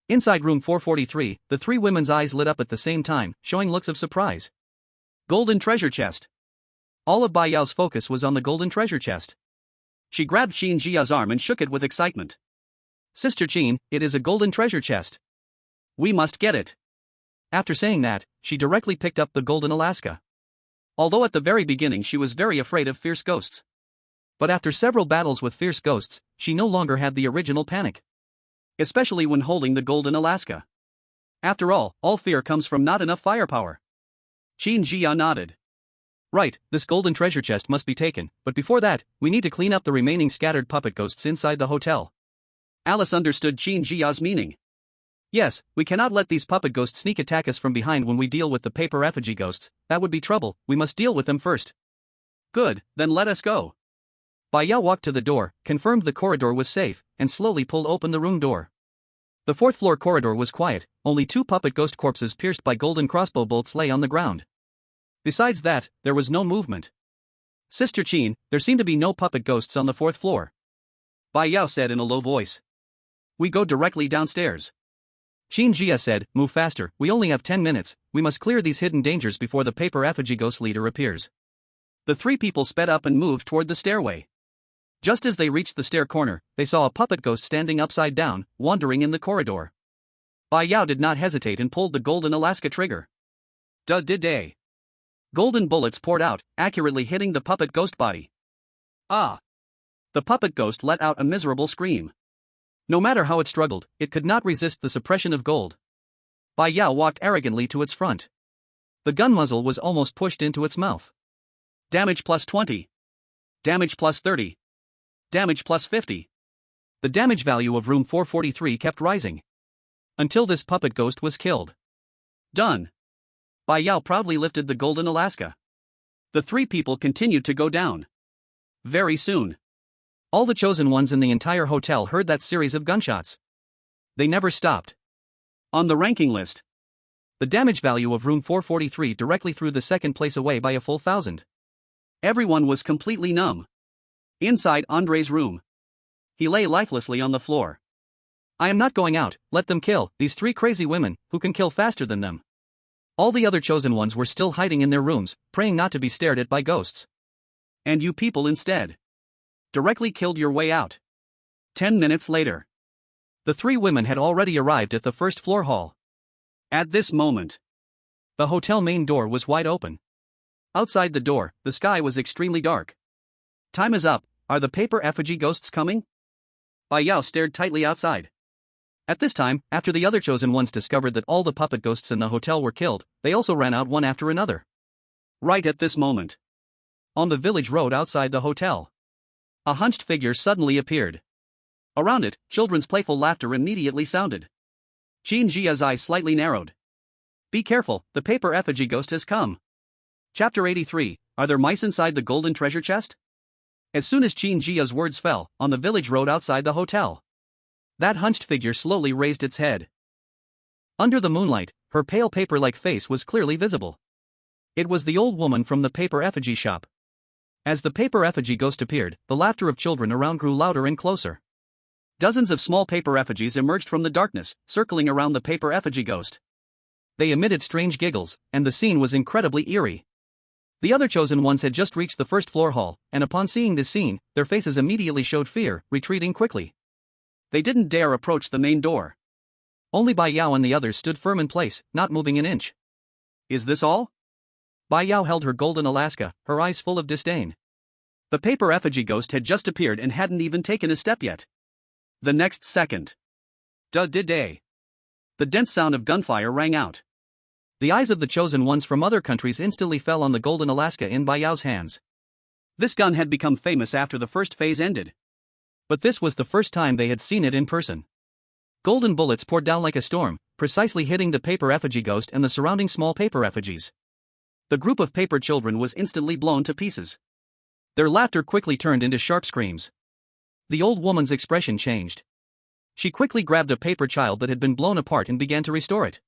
Inside room 443, the three women's eyes lit up at the same time, showing looks of surprise. Golden treasure chest. All of Bai Yao's focus was on the golden treasure chest. She grabbed Qin Jia's arm and shook it with excitement. Sister Qin, it is a golden treasure chest. We must get it. After saying that, she directly picked up the golden Alaska. Although at the very beginning she was very afraid of fierce ghosts. But after several battles with fierce ghosts, she no longer had the original panic. Especially when holding the golden Alaska. After all fear comes from not enough firepower. Qin Jia nodded. Right, this golden treasure chest must be taken, but before that, we need to clean up the remaining scattered puppet ghosts inside the hotel. Alice understood Qin Jia's meaning. Yes, we cannot let these puppet ghosts sneak attack us from behind when we deal with the paper effigy ghosts, that would be trouble, we must deal with them first. Good, then let us go. Bai Yao walked to the door, confirmed the corridor was safe, and slowly pulled open the room door. The 4th floor corridor was quiet, only 2 puppet ghost corpses pierced by golden crossbow bolts lay on the ground. Besides that, there was no movement. Sister Qin, there seem to be no puppet ghosts on the 4th floor. Bai Yao said in a low voice. We go directly downstairs. Qin Jia said, move faster, we only have 10 minutes, we must clear these hidden dangers before the paper effigy ghost leader appears. The 3 people sped up and moved toward the stairway. Just as they reached the stair corner, they saw a puppet ghost standing upside down, wandering in the corridor. Bai Yao did not hesitate and pulled the golden Alaska trigger. Day. Golden bullets poured out, accurately hitting the puppet ghost body. Ah! The puppet ghost let out a miserable scream. No matter how it struggled, it could not resist the suppression of gold. Bai Yao walked arrogantly to its front. The gun muzzle was almost pushed into its mouth. Damage plus 20. Damage plus 30. Damage plus 50. The damage value of room 443 kept rising. Until this puppet ghost was killed. Done. Bai Yao proudly lifted the golden Alaska. The three people continued to go down. Very soon. All the chosen ones in the entire hotel heard that series of gunshots. They never stopped. On the ranking list, the damage value of room 443 directly threw the second place away by a full 1,000. Everyone was completely numb. Inside Andre's room, he lay lifelessly on the floor. I am not going out, let them kill these three crazy women, who can kill faster than them. All the other chosen ones were still hiding in their rooms, praying not to be stared at by ghosts. And you people instead directly killed your way out. 10 minutes later, the three women had already arrived at the first floor hall. At this moment, the hotel main door was wide open. Outside the door, the sky was extremely dark. Time is up, are the paper effigy ghosts coming? Bai Yao stared tightly outside. At this time, after the other chosen ones discovered that all the puppet ghosts in the hotel were killed, they also ran out one after another. Right at this moment, on the village road outside the hotel, a hunched figure suddenly appeared. Around it, children's playful laughter immediately sounded. Qin Jia's eyes slightly narrowed. Be careful, the paper effigy ghost has come. Chapter 83, Are there mice inside the golden treasure chest? As soon as Qin Jia's words fell, on the village road outside the hotel, that hunched figure slowly raised its head. Under the moonlight, her pale paper-like face was clearly visible. It was the old woman from the paper effigy shop. As the paper effigy ghost appeared, the laughter of children around grew louder and closer. Dozens of small paper effigies emerged from the darkness, circling around the paper effigy ghost. They emitted strange giggles, and the scene was incredibly eerie. The other chosen ones had just reached the first floor hall, and upon seeing this scene, their faces immediately showed fear, retreating quickly. They didn't dare approach the main door. Only Bai Yao and the others stood firm in place, not moving an inch. Is this all? Bai Yao held her golden Alaska, her eyes full of disdain. The paper effigy ghost had just appeared and hadn't even taken a step yet. The next second, da-da-day, the dense sound of gunfire rang out. The eyes of the chosen ones from other countries instantly fell on the golden Alaska in Bai Yao's hands. This gun had become famous after the first phase ended. But this was the first time they had seen it in person. Golden bullets poured down like a storm, precisely hitting the paper effigy ghost and the surrounding small paper effigies. The group of paper children was instantly blown to pieces. Their laughter quickly turned into sharp screams. The old woman's expression changed. She quickly grabbed a paper child that had been blown apart and began to restore it.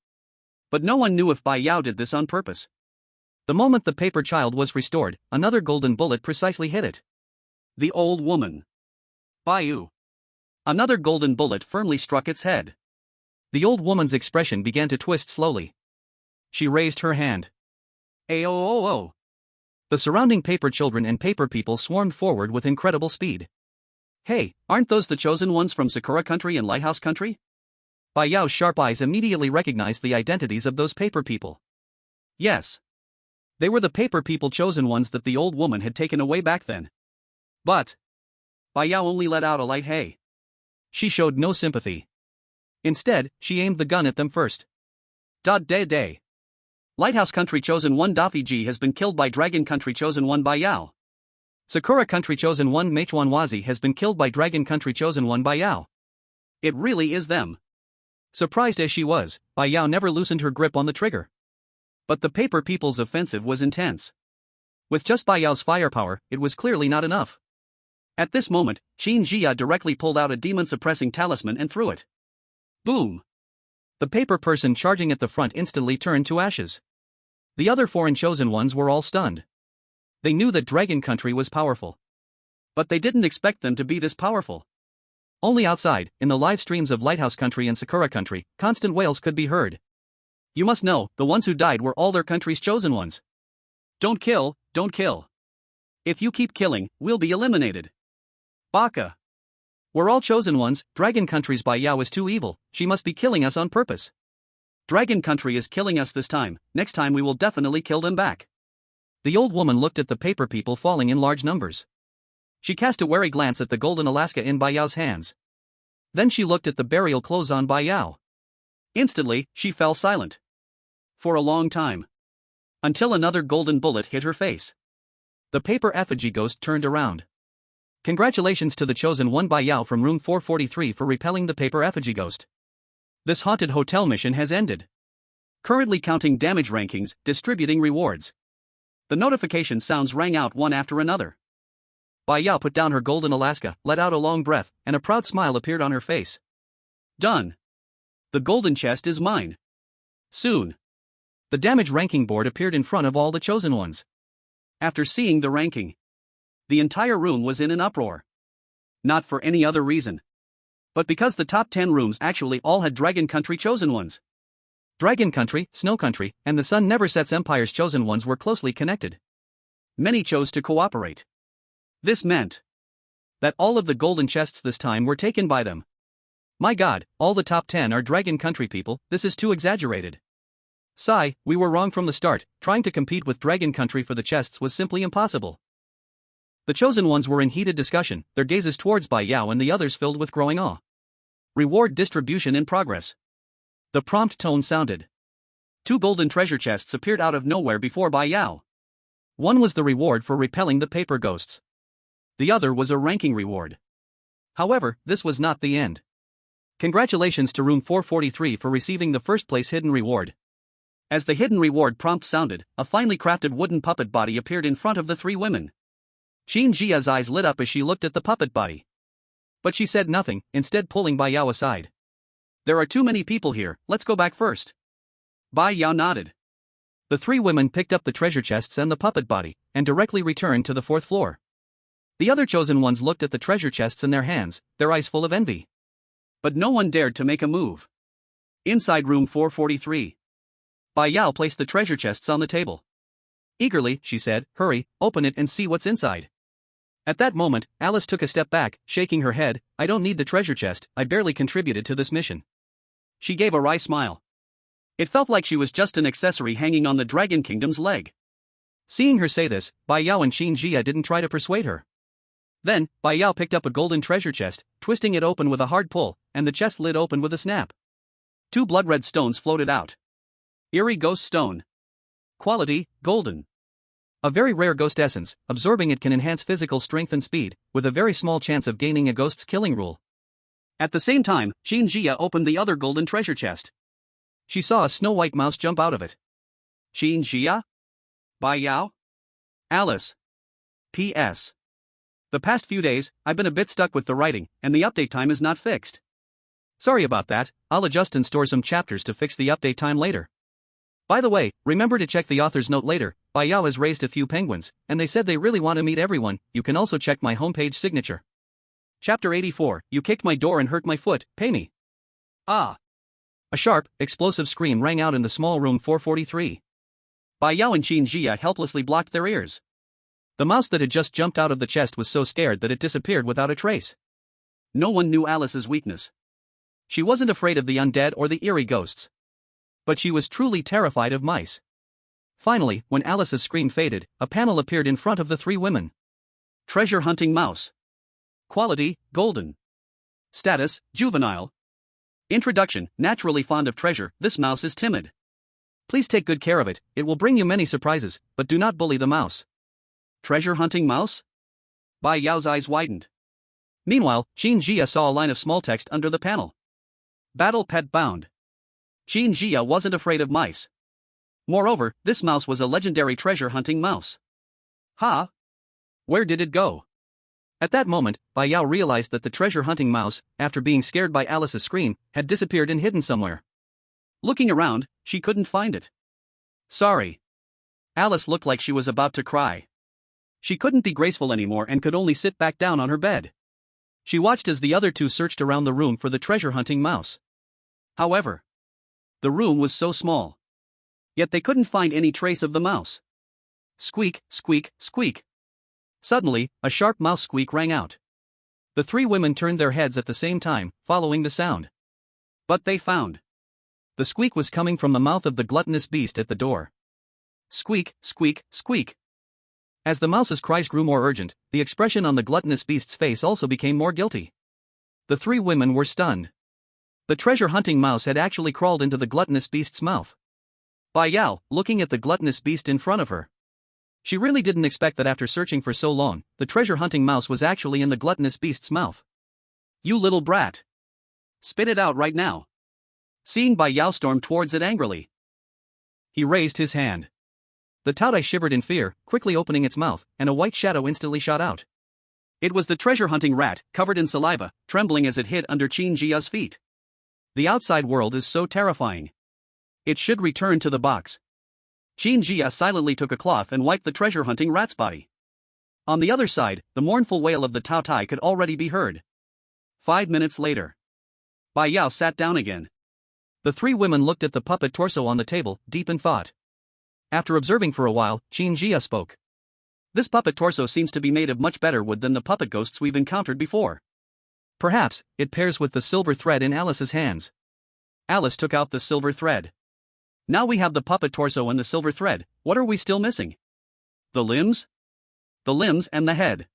But no one knew if Bai Yao did this on purpose. The moment the paper child was restored, another golden bullet precisely hit it. The old woman. Bai Yu. Another golden bullet firmly struck its head. The old woman's expression began to twist slowly. She raised her hand. Ayo. The surrounding paper children and paper people swarmed forward with incredible speed. Hey, aren't those the chosen ones from Sakura country and Lighthouse country? Bai Yao's sharp eyes immediately recognized the identities of those paper people. Yes. They were the paper people chosen ones that the old woman had taken away back then. But Bai Yao only let out a light hey. She showed no sympathy. Instead, she aimed the gun at them first. Da-day. Lighthouse country chosen one Dafi Ji has been killed by Dragon country chosen one Bai Yao. Sakura country chosen one Meichuan Wazi has been killed by Dragon country chosen one Bai Yao. It really is them. Surprised as she was, Bai Yao never loosened her grip on the trigger. But the paper people's offensive was intense. With just Bai Yao's firepower, it was clearly not enough. At this moment, Qin Jia directly pulled out a demon-suppressing talisman and threw it. Boom! The paper person charging at the front instantly turned to ashes. The other foreign chosen ones were all stunned. They knew that Dragon Country was powerful. But they didn't expect them to be this powerful. Only outside, in the live streams of Lighthouse Country and Sakura Country, constant wails could be heard. You must know, the ones who died were all their country's chosen ones. Don't kill. If you keep killing, we'll be eliminated. Baka. We're all chosen ones, Dragon Country's Bai Yao is too evil, she must be killing us on purpose. Dragon Country is killing us this time, next time we will definitely kill them back. The old woman looked at the paper people falling in large numbers. She cast a wary glance at the golden Alaska in Bai Yao's hands. Then she looked at the burial clothes on Bai Yao. Instantly, she fell silent. For a long time. Until another golden bullet hit her face. The paper effigy ghost turned around. Congratulations to the chosen one Bai Yao from room 443 for repelling the paper effigy ghost. This haunted hotel mission has ended. Currently counting damage rankings, distributing rewards. The notification sounds rang out one after another. Bai Yao put down her golden Alaska, let out a long breath, and a proud smile appeared on her face. Done. The golden chest is mine. Soon. The damage ranking board appeared in front of all the chosen ones. After seeing the ranking, the entire room was in an uproar. Not for any other reason, but because the top 10 rooms actually all had Dragon Country chosen ones. Dragon Country, Snow Country, and the Sun Never Sets Empire's chosen ones were closely connected. Many chose to cooperate. This meant that all of the golden chests this time were taken by them. My god, all the top 10 are Dragon Country people, this is too exaggerated. Sigh, we were wrong from the start, trying to compete with Dragon Country for the chests was simply impossible. The chosen ones were in heated discussion, their gazes towards Bai Yao and the others filled with growing awe. Reward distribution in progress. The prompt tone sounded. 2 golden treasure chests appeared out of nowhere before Bai Yao. One was the reward for repelling the paper ghosts. The other was a ranking reward. However, this was not the end. Congratulations to room 443 for receiving the first place hidden reward. As the hidden reward prompt sounded, a finely crafted wooden puppet body appeared in front of the 3 women. Xin Jia's eyes lit up as she looked at the puppet body. But she said nothing, instead pulling Bai Yao aside. There are too many people here, let's go back first. Bai Yao nodded. The 3 women picked up the treasure chests and the puppet body, and directly returned to the 4th floor. The other chosen ones looked at the treasure chests in their hands, their eyes full of envy. But no one dared to make a move. Inside room 443. Bai Yao placed the treasure chests on the table. Eagerly, she said, hurry, open it and see what's inside. At that moment, Alice took a step back, shaking her head, I don't need the treasure chest, I barely contributed to this mission. She gave a wry smile. It felt like she was just an accessory hanging on the Dragon Kingdom's leg. Seeing her say this, Bai Yao and Xin Jia didn't try to persuade her. Then, Bai Yao picked up a golden treasure chest, twisting it open with a hard pull, and the chest lid opened with a snap. 2 blood-red stones floated out. Eerie Ghost Stone. Quality, golden. A very rare ghost essence, absorbing it can enhance physical strength and speed, with a very small chance of gaining a ghost's killing rule. At the same time, Xin Jia opened the other golden treasure chest. She saw a snow-white mouse jump out of it. Xin Jia? Bai Yao? Alice. P.S. The past few days, I've been a bit stuck with the writing, and the update time is not fixed. Sorry about that, I'll adjust and store some chapters to fix the update time later. By the way, remember to check the author's note later, Bai Yao has raised a few penguins, and they said they really want to meet everyone, you can also check my homepage signature. Chapter 84, You kicked my door and hurt my foot, pay me. Ah. A sharp, explosive scream rang out in the small room 443. Bai Yao and Xin Jia helplessly blocked their ears. The mouse that had just jumped out of the chest was so scared that it disappeared without a trace. No one knew Alice's weakness. She wasn't afraid of the undead or the eerie ghosts. But she was truly terrified of mice. Finally, when Alice's scream faded, a panel appeared in front of the 3 women. Treasure hunting mouse. Quality, golden. Status, juvenile. Introduction, naturally fond of treasure, this mouse is timid. Please take good care of it, it will bring you many surprises, but do not bully the mouse. Treasure hunting mouse? Bai Yao's eyes widened. Meanwhile, Xin Jia saw a line of small text under the panel. Battle pet bound. Xin Jia wasn't afraid of mice. Moreover, this mouse was a legendary treasure hunting mouse. Ha! Where did it go? At that moment, Bai Yao realized that the treasure hunting mouse, after being scared by Alice's scream, had disappeared and hidden somewhere. Looking around, she couldn't find it. Sorry. Alice looked like she was about to cry. She couldn't be graceful anymore and could only sit back down on her bed. She watched as the other 2 searched around the room for the treasure hunting mouse. However, the room was so small. Yet they couldn't find any trace of the mouse. Squeak, squeak, squeak. Suddenly, a sharp mouse squeak rang out. The 3 women turned their heads at the same time, following the sound. But they found. The squeak was coming from the mouth of the gluttonous beast at the door. Squeak, squeak, squeak. As the mouse's cries grew more urgent, the expression on the gluttonous beast's face also became more guilty. The three women were stunned. The treasure-hunting mouse had actually crawled into the gluttonous beast's mouth. Bai Yao, looking at the gluttonous beast in front of her. She really didn't expect that after searching for so long, the treasure-hunting mouse was actually in the gluttonous beast's mouth. You little brat. Spit it out right now. Seeing Bai Yao storm towards it angrily, he raised his hand. The Taotie shivered in fear, quickly opening its mouth, and a white shadow instantly shot out. It was the treasure-hunting rat, covered in saliva, trembling as it hid under Qin Jia's feet. The outside world is so terrifying. It should return to the box. Qin Jia silently took a cloth and wiped the treasure-hunting rat's body. On the other side, the mournful wail of the Taotie could already be heard. 5 minutes later, Bai Yao sat down again. The three women looked at the puppet torso on the table, deep in thought. After observing for a while, Qin Jia spoke. This puppet torso seems to be made of much better wood than the puppet ghosts we've encountered before. Perhaps it pairs with the silver thread in Alice's hands. Alice took out the silver thread. Now we have the puppet torso and the silver thread. What are we still missing? The limbs? The limbs and the head.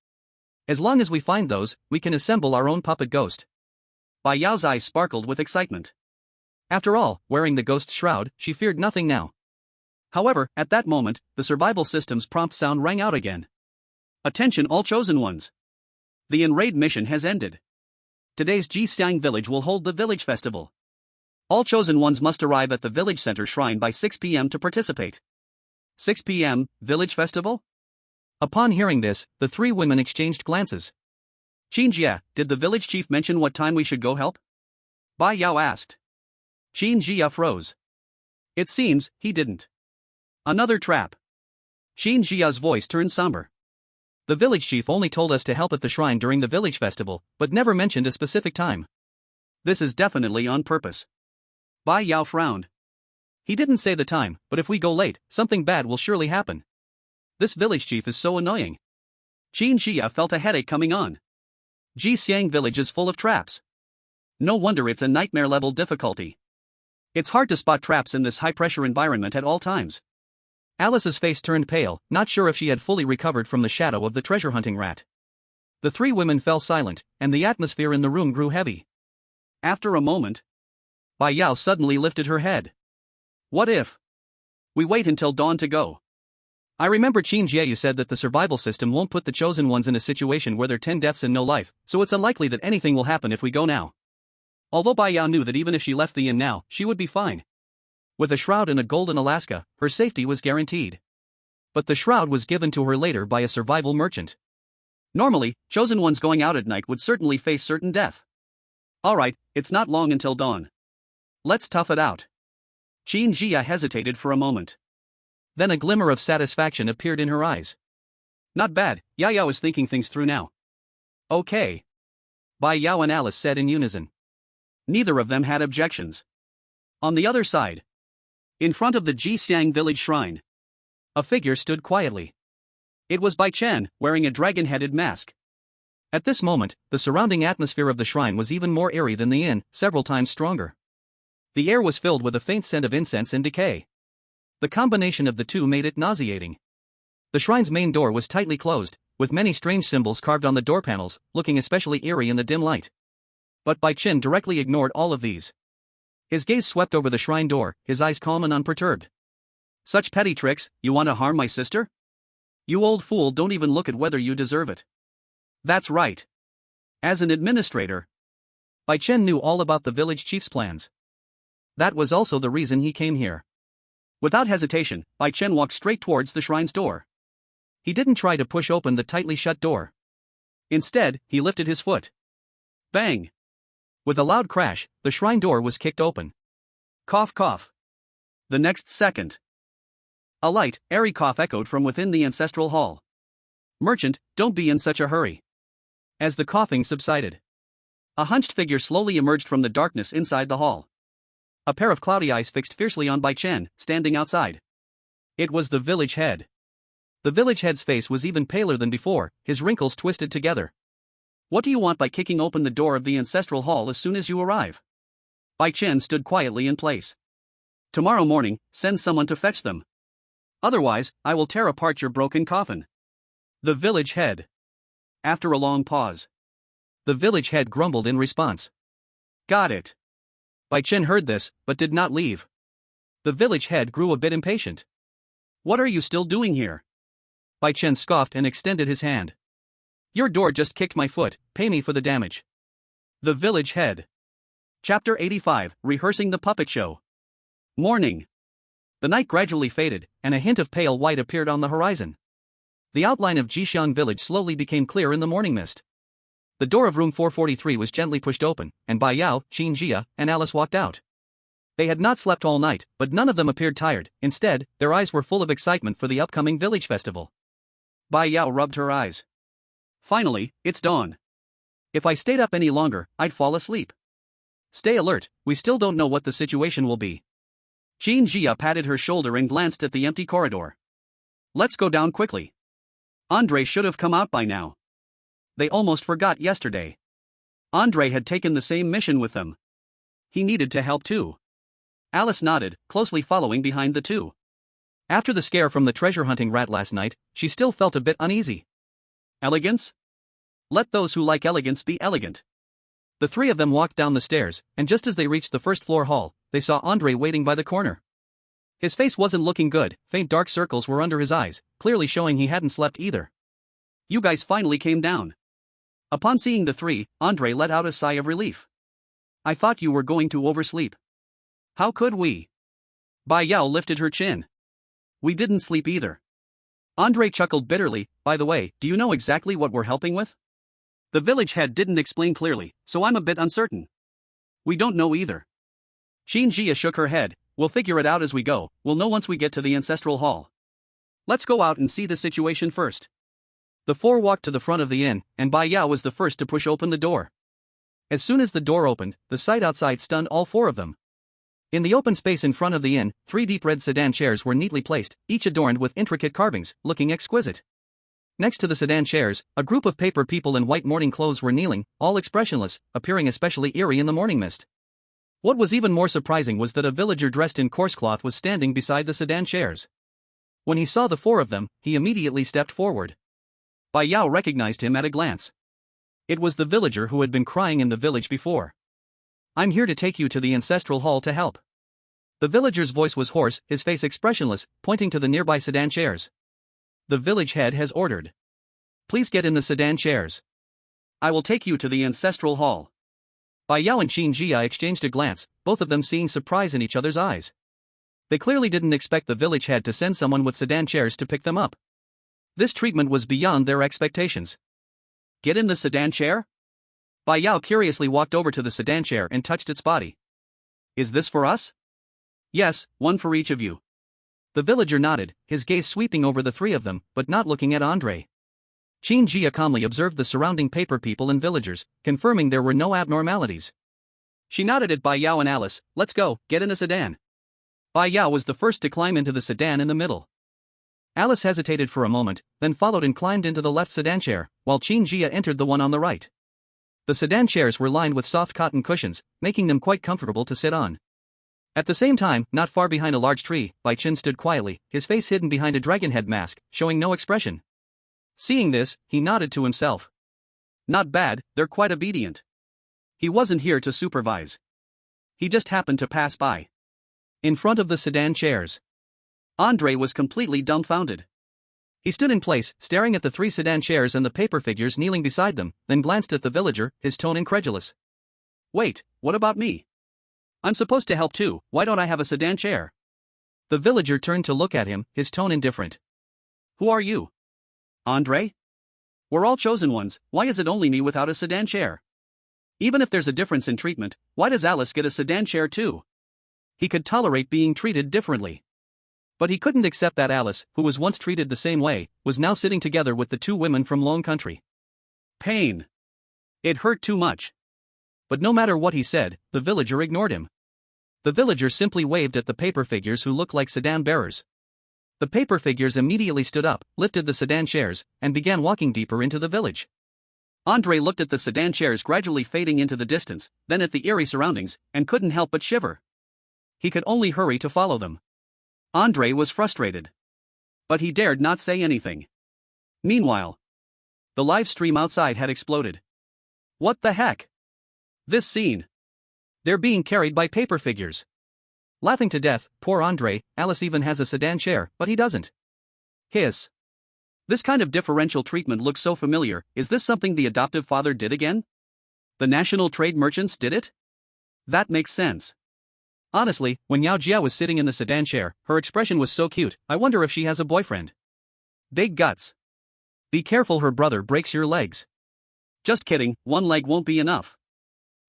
As long as we find those, we can assemble our own puppet ghost. Bai Yao's eyes sparkled with excitement. After all, wearing the ghost's shroud, she feared nothing now. However, at that moment, the survival system's prompt sound rang out again. Attention all chosen ones. The in-raid mission has ended. Today's Jixiang village will hold the village festival. All chosen ones must arrive at the village center shrine by 6 p.m. to participate. 6 p.m., village festival? Upon hearing this, the three women exchanged glances. Qin Jia, did the village chief mention what time we should go help? Bai Yao asked. Qin Jia froze. It seems he didn't. Another trap. Qin Jia's voice turned somber. The village chief only told us to help at the shrine during the village festival, but never mentioned a specific time. This is definitely on purpose. Bai Yao frowned. He didn't say the time, but if we go late, something bad will surely happen. This village chief is so annoying. Qin Jia felt a headache coming on. Jixiang village is full of traps. No wonder it's a nightmare-level difficulty. It's hard to spot traps in this high-pressure environment at all times. Alice's face turned pale, not sure if she had fully recovered from the shadow of the treasure-hunting rat. The three women fell silent, and the atmosphere in the room grew heavy. After a moment, Bai Yao suddenly lifted her head. What if we wait until dawn to go? I remember Qin Jia, you said that the survival system won't put the chosen ones in a situation where there are 10 deaths and no life, so it's unlikely that anything will happen if we go now. Although Bai Yao knew that even if she left the inn now, she would be fine. With a shroud and a golden Alaska, her safety was guaranteed. But the shroud was given to her later by a survival merchant. Normally, chosen ones going out at night would certainly face certain death. Alright, it's not long until dawn. Let's tough it out. Qin Jia hesitated for a moment. Then a glimmer of satisfaction appeared in her eyes. Not bad, Yao is thinking things through now. Okay. Bai Yao and Alice said in unison. Neither of them had objections. On the other side, in front of the Jixiang village shrine, a figure stood quietly. It was Bai Chen, wearing a dragon-headed mask. At this moment, the surrounding atmosphere of the shrine was even more eerie than the inn, several times stronger. The air was filled with a faint scent of incense and decay. The combination of the two made it nauseating. The shrine's main door was tightly closed, with many strange symbols carved on the door panels, looking especially eerie in the dim light. But Bai Chen directly ignored all of these. His gaze swept over the shrine door, his eyes calm and unperturbed. Such petty tricks, you want to harm my sister? You old fool, don't even look at whether you deserve it. That's right. As an administrator, Bai Chen knew all about the village chief's plans. That was also the reason he came here. Without hesitation, Bai Chen walked straight towards the shrine's door. He didn't try to push open the tightly shut door. Instead, he lifted his foot. Bang! With a loud crash, the shrine door was kicked open. Cough cough. The next second, a light, airy cough echoed from within the ancestral hall. Merchant, don't be in such a hurry. As the coughing subsided, a hunched figure slowly emerged from the darkness inside the hall. A pair of cloudy eyes fixed fiercely on Bai Chen, standing outside. It was the village head. The village head's face was even paler than before, his wrinkles twisted together. What do you want by kicking open the door of the ancestral hall as soon as you arrive? Bai Chen stood quietly in place. Tomorrow morning, send someone to fetch them. Otherwise, I will tear apart your broken coffin. The village head. After a long pause, The village head grumbled in response. Got it. Bai Chen heard this, but did not leave. The village head grew a bit impatient. What are you still doing here? Bai Chen scoffed and extended his hand. Your door just kicked my foot, pay me for the damage. The village head. Chapter 85, Rehearsing the Puppet Show. Morning. The night gradually faded, and a hint of pale white appeared on the horizon. The outline of Jixiang village slowly became clear in the morning mist. The door of room 443 was gently pushed open, and Bai Yao, Qin Jia, and Alice walked out. They had not slept all night, but none of them appeared tired. Instead, their eyes were full of excitement for the upcoming village festival. Bai Yao rubbed her eyes. Finally, it's dawn. If I stayed up any longer, I'd fall asleep. Stay alert, we still don't know what the situation will be. Qin Jia patted her shoulder and glanced at the empty corridor. Let's go down quickly. Andre should have come out by now. They almost forgot yesterday. Andre had taken the same mission with them. He needed to help too. Alice nodded, closely following behind the two. After the scare from the treasure-hunting rat last night, she still felt a bit uneasy. Elegance? Let those who like elegance be elegant. The three of them walked down the stairs, and just as they reached the first-floor hall, they saw Andre waiting by the corner. His face wasn't looking good, faint dark circles were under his eyes, clearly showing he hadn't slept either. You guys finally came down. Upon seeing the three, Andre let out a sigh of relief. I thought you were going to oversleep. How could we? Bai Yao lifted her chin. We didn't sleep either. Andre chuckled bitterly. By the way, do you know exactly what we're helping with? The village head didn't explain clearly, so I'm a bit uncertain. We don't know either. Qin Jia shook her head. We'll figure it out as we go, we'll know once we get to the ancestral hall. Let's go out and see the situation first. The four walked to the front of the inn, and Bai Yao was the first to push open the door. As soon as the door opened, the sight outside stunned all four of them. In the open space in front of the inn, 3 deep red sedan chairs were neatly placed, each adorned with intricate carvings, looking exquisite. Next to the sedan chairs, a group of paper people in white morning clothes were kneeling, all expressionless, appearing especially eerie in the morning mist. What was even more surprising was that a villager dressed in coarse cloth was standing beside the sedan chairs. When he saw the four of them, he immediately stepped forward. Bai Yao recognized him at a glance. It was the villager who had been crying in the village before. I'm here to take you to the ancestral hall to help. The villager's voice was hoarse, his face expressionless, pointing to the nearby sedan chairs. The village head has ordered. Please get in the sedan chairs. I will take you to the ancestral hall. Bai Yao and Qin Jia exchanged a glance, both of them seeing surprise in each other's eyes. They clearly didn't expect the village head to send someone with sedan chairs to pick them up. This treatment was beyond their expectations. Get in the sedan chair? Bai Yao curiously walked over to the sedan chair and touched its body. Is this for us? Yes, one for each of you. The villager nodded, his gaze sweeping over the three of them, but not looking at Andre. Qin Jia calmly observed the surrounding paper people and villagers, confirming there were no abnormalities. She nodded at Bai Yao and Alice. Let's go, get in the sedan. Bai Yao was the first to climb into the sedan in the middle. Alice hesitated for a moment, then followed and climbed into the left sedan chair, while Qin Jia entered the one on the right. The sedan chairs were lined with soft cotton cushions, making them quite comfortable to sit on. At the same time, not far behind a large tree, Bai Chen stood quietly, his face hidden behind a dragon head mask, showing no expression. Seeing this, he nodded to himself. Not bad, they're quite obedient. He wasn't here to supervise. He just happened to pass by. In front of the sedan chairs. Andre was completely dumbfounded. He stood in place, staring at the 3 sedan chairs and the paper figures kneeling beside them, then glanced at the villager, his tone incredulous. Wait, what about me? I'm supposed to help too, why don't I have a sedan chair? The villager turned to look at him, his tone indifferent. Who are you? Andre? We're all chosen ones, why is it only me without a sedan chair? Even if there's a difference in treatment, why does Alice get a sedan chair too? He could tolerate being treated differently. But he couldn't accept that Alice, who was once treated the same way, was now sitting together with the 2 women from Lone Country. Pain. It hurt too much. But no matter what he said, the villager ignored him. The villager simply waved at the paper figures who looked like sedan bearers. The paper figures immediately stood up, lifted the sedan chairs, and began walking deeper into the village. Andre looked at the sedan chairs gradually fading into the distance, then at the eerie surroundings, and couldn't help but shiver. He could only hurry to follow them. Andre was frustrated. But he dared not say anything. Meanwhile, the live stream outside had exploded. What the heck? This scene. They're being carried by paper figures. Laughing to death, poor Andre. Alice even has a sedan chair, but he doesn't. Hiss. This kind of differential treatment looks so familiar. Is this something the adoptive father did again? The national trade merchants did it? That makes sense. Honestly, when Yao Jia was sitting in the sedan chair, her expression was so cute. I wonder if she has a boyfriend. Big guts. Be careful, her brother breaks your legs. Just kidding, one leg won't be enough.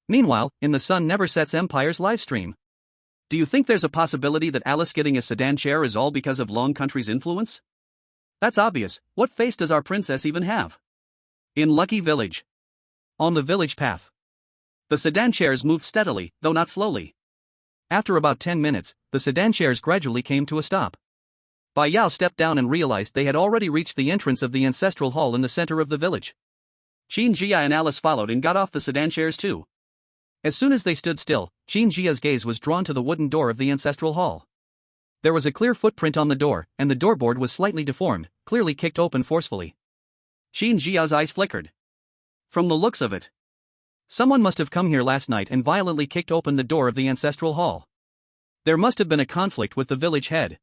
Meanwhile, in the Sun Never Sets Empire's livestream. Do you think there's a possibility that Alice getting a sedan chair is all because of Long Country's influence? That's obvious. What face does our princess even have? In Lucky Village. On the village path. The sedan chairs moved steadily, though not slowly. After about 10 minutes, the sedan chairs gradually came to a stop. Bai Yao stepped down and realized they had already reached the entrance of the ancestral hall in the center of the village. Qin Jia and Alice followed and got off the sedan chairs too. As soon as they stood still, Qin Jia's gaze was drawn to the wooden door of the ancestral hall. There was a clear footprint on the door, and the doorboard was slightly deformed, clearly kicked open forcefully. Qin Jia's eyes flickered. From the looks of it, someone must have come here last night and violently kicked open the door of the ancestral hall. There must have been a conflict with the village head.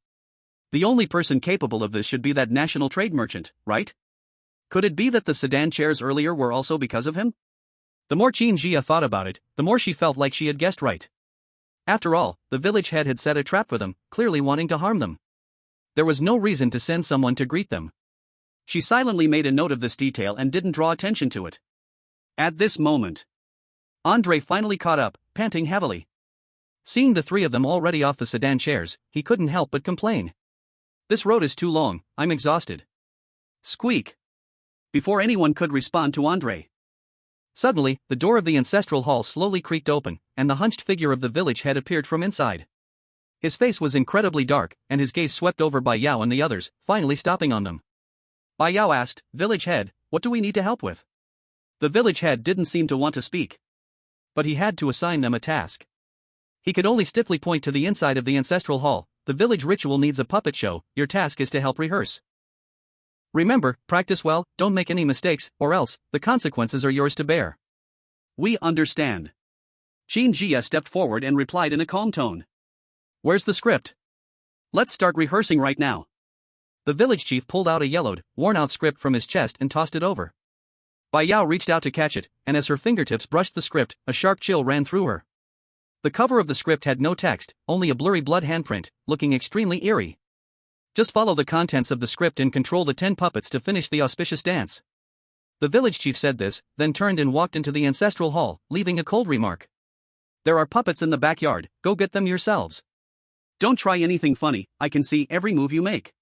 The only person capable of this should be that national trade merchant, right? Could it be that the sedan chairs earlier were also because of him? The more Qin Jia thought about it, the more she felt like she had guessed right. After all, the village head had set a trap for them, clearly wanting to harm them. There was no reason to send someone to greet them. She silently made a note of this detail and didn't draw attention to it. At this moment, Andre finally caught up, panting heavily. Seeing the three of them already off the sedan chairs, he couldn't help but complain. This road is too long, I'm exhausted. Squeak. Before anyone could respond to Andre. Suddenly, the door of the ancestral hall slowly creaked open, and the hunched figure of the village head appeared from inside. His face was incredibly dark, and his gaze swept over Bai Yao and the others, finally stopping on them. Bai Yao asked, "Village head, what do we need to help with?" The village head didn't seem to want to speak. But he had to assign them a task. He could only stiffly point to the inside of the ancestral hall. "The village ritual needs a puppet show, your task is to help rehearse. Remember, practice well, don't make any mistakes, or else, the consequences are yours to bear." "We understand." Qin Jia stepped forward and replied in a calm tone. "Where's the script? Let's start rehearsing right now." The village chief pulled out a yellowed, worn-out script from his chest and tossed it over. Bai Yao reached out to catch it, and as her fingertips brushed the script, a sharp chill ran through her. The cover of the script had no text, only a blurry blood handprint, looking extremely eerie. Just follow the contents of the script and control the 10 puppets to finish the auspicious dance. The village chief said this, then turned and walked into the ancestral hall, leaving a cold remark. "There are puppets in the backyard, go get them yourselves. Don't try anything funny, I can see every move you make."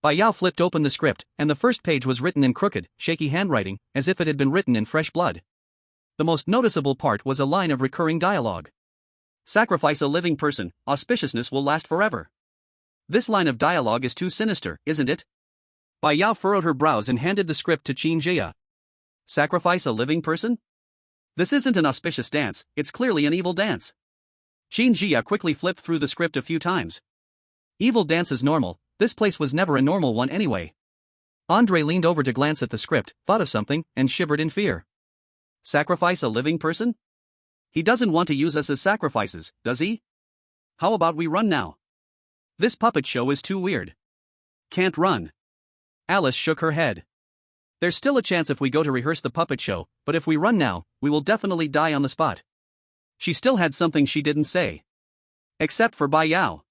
Bai Yao flipped open the script, and the first page was written in crooked, shaky handwriting, as if it had been written in fresh blood. The most noticeable part was a line of recurring dialogue. "Sacrifice a living person, auspiciousness will last forever." This line of dialogue is too sinister, isn't it? Bai Yao furrowed her brows and handed the script to Qin Jia. "Sacrifice a living person? This isn't an auspicious dance, it's clearly an evil dance." Qin Jia quickly flipped through the script a few times. Evil dance is normal, this place was never a normal one anyway. Andre leaned over to glance at the script, thought of something, and shivered in fear. Sacrifice a living person? He doesn't want to use us as sacrifices, does he? How about we run now? This puppet show is too weird. Can't run. Alice shook her head. There's still a chance if we go to rehearse the puppet show, but if we run now, we will definitely die on the spot. She still had something she didn't say. Except for Bai Yao.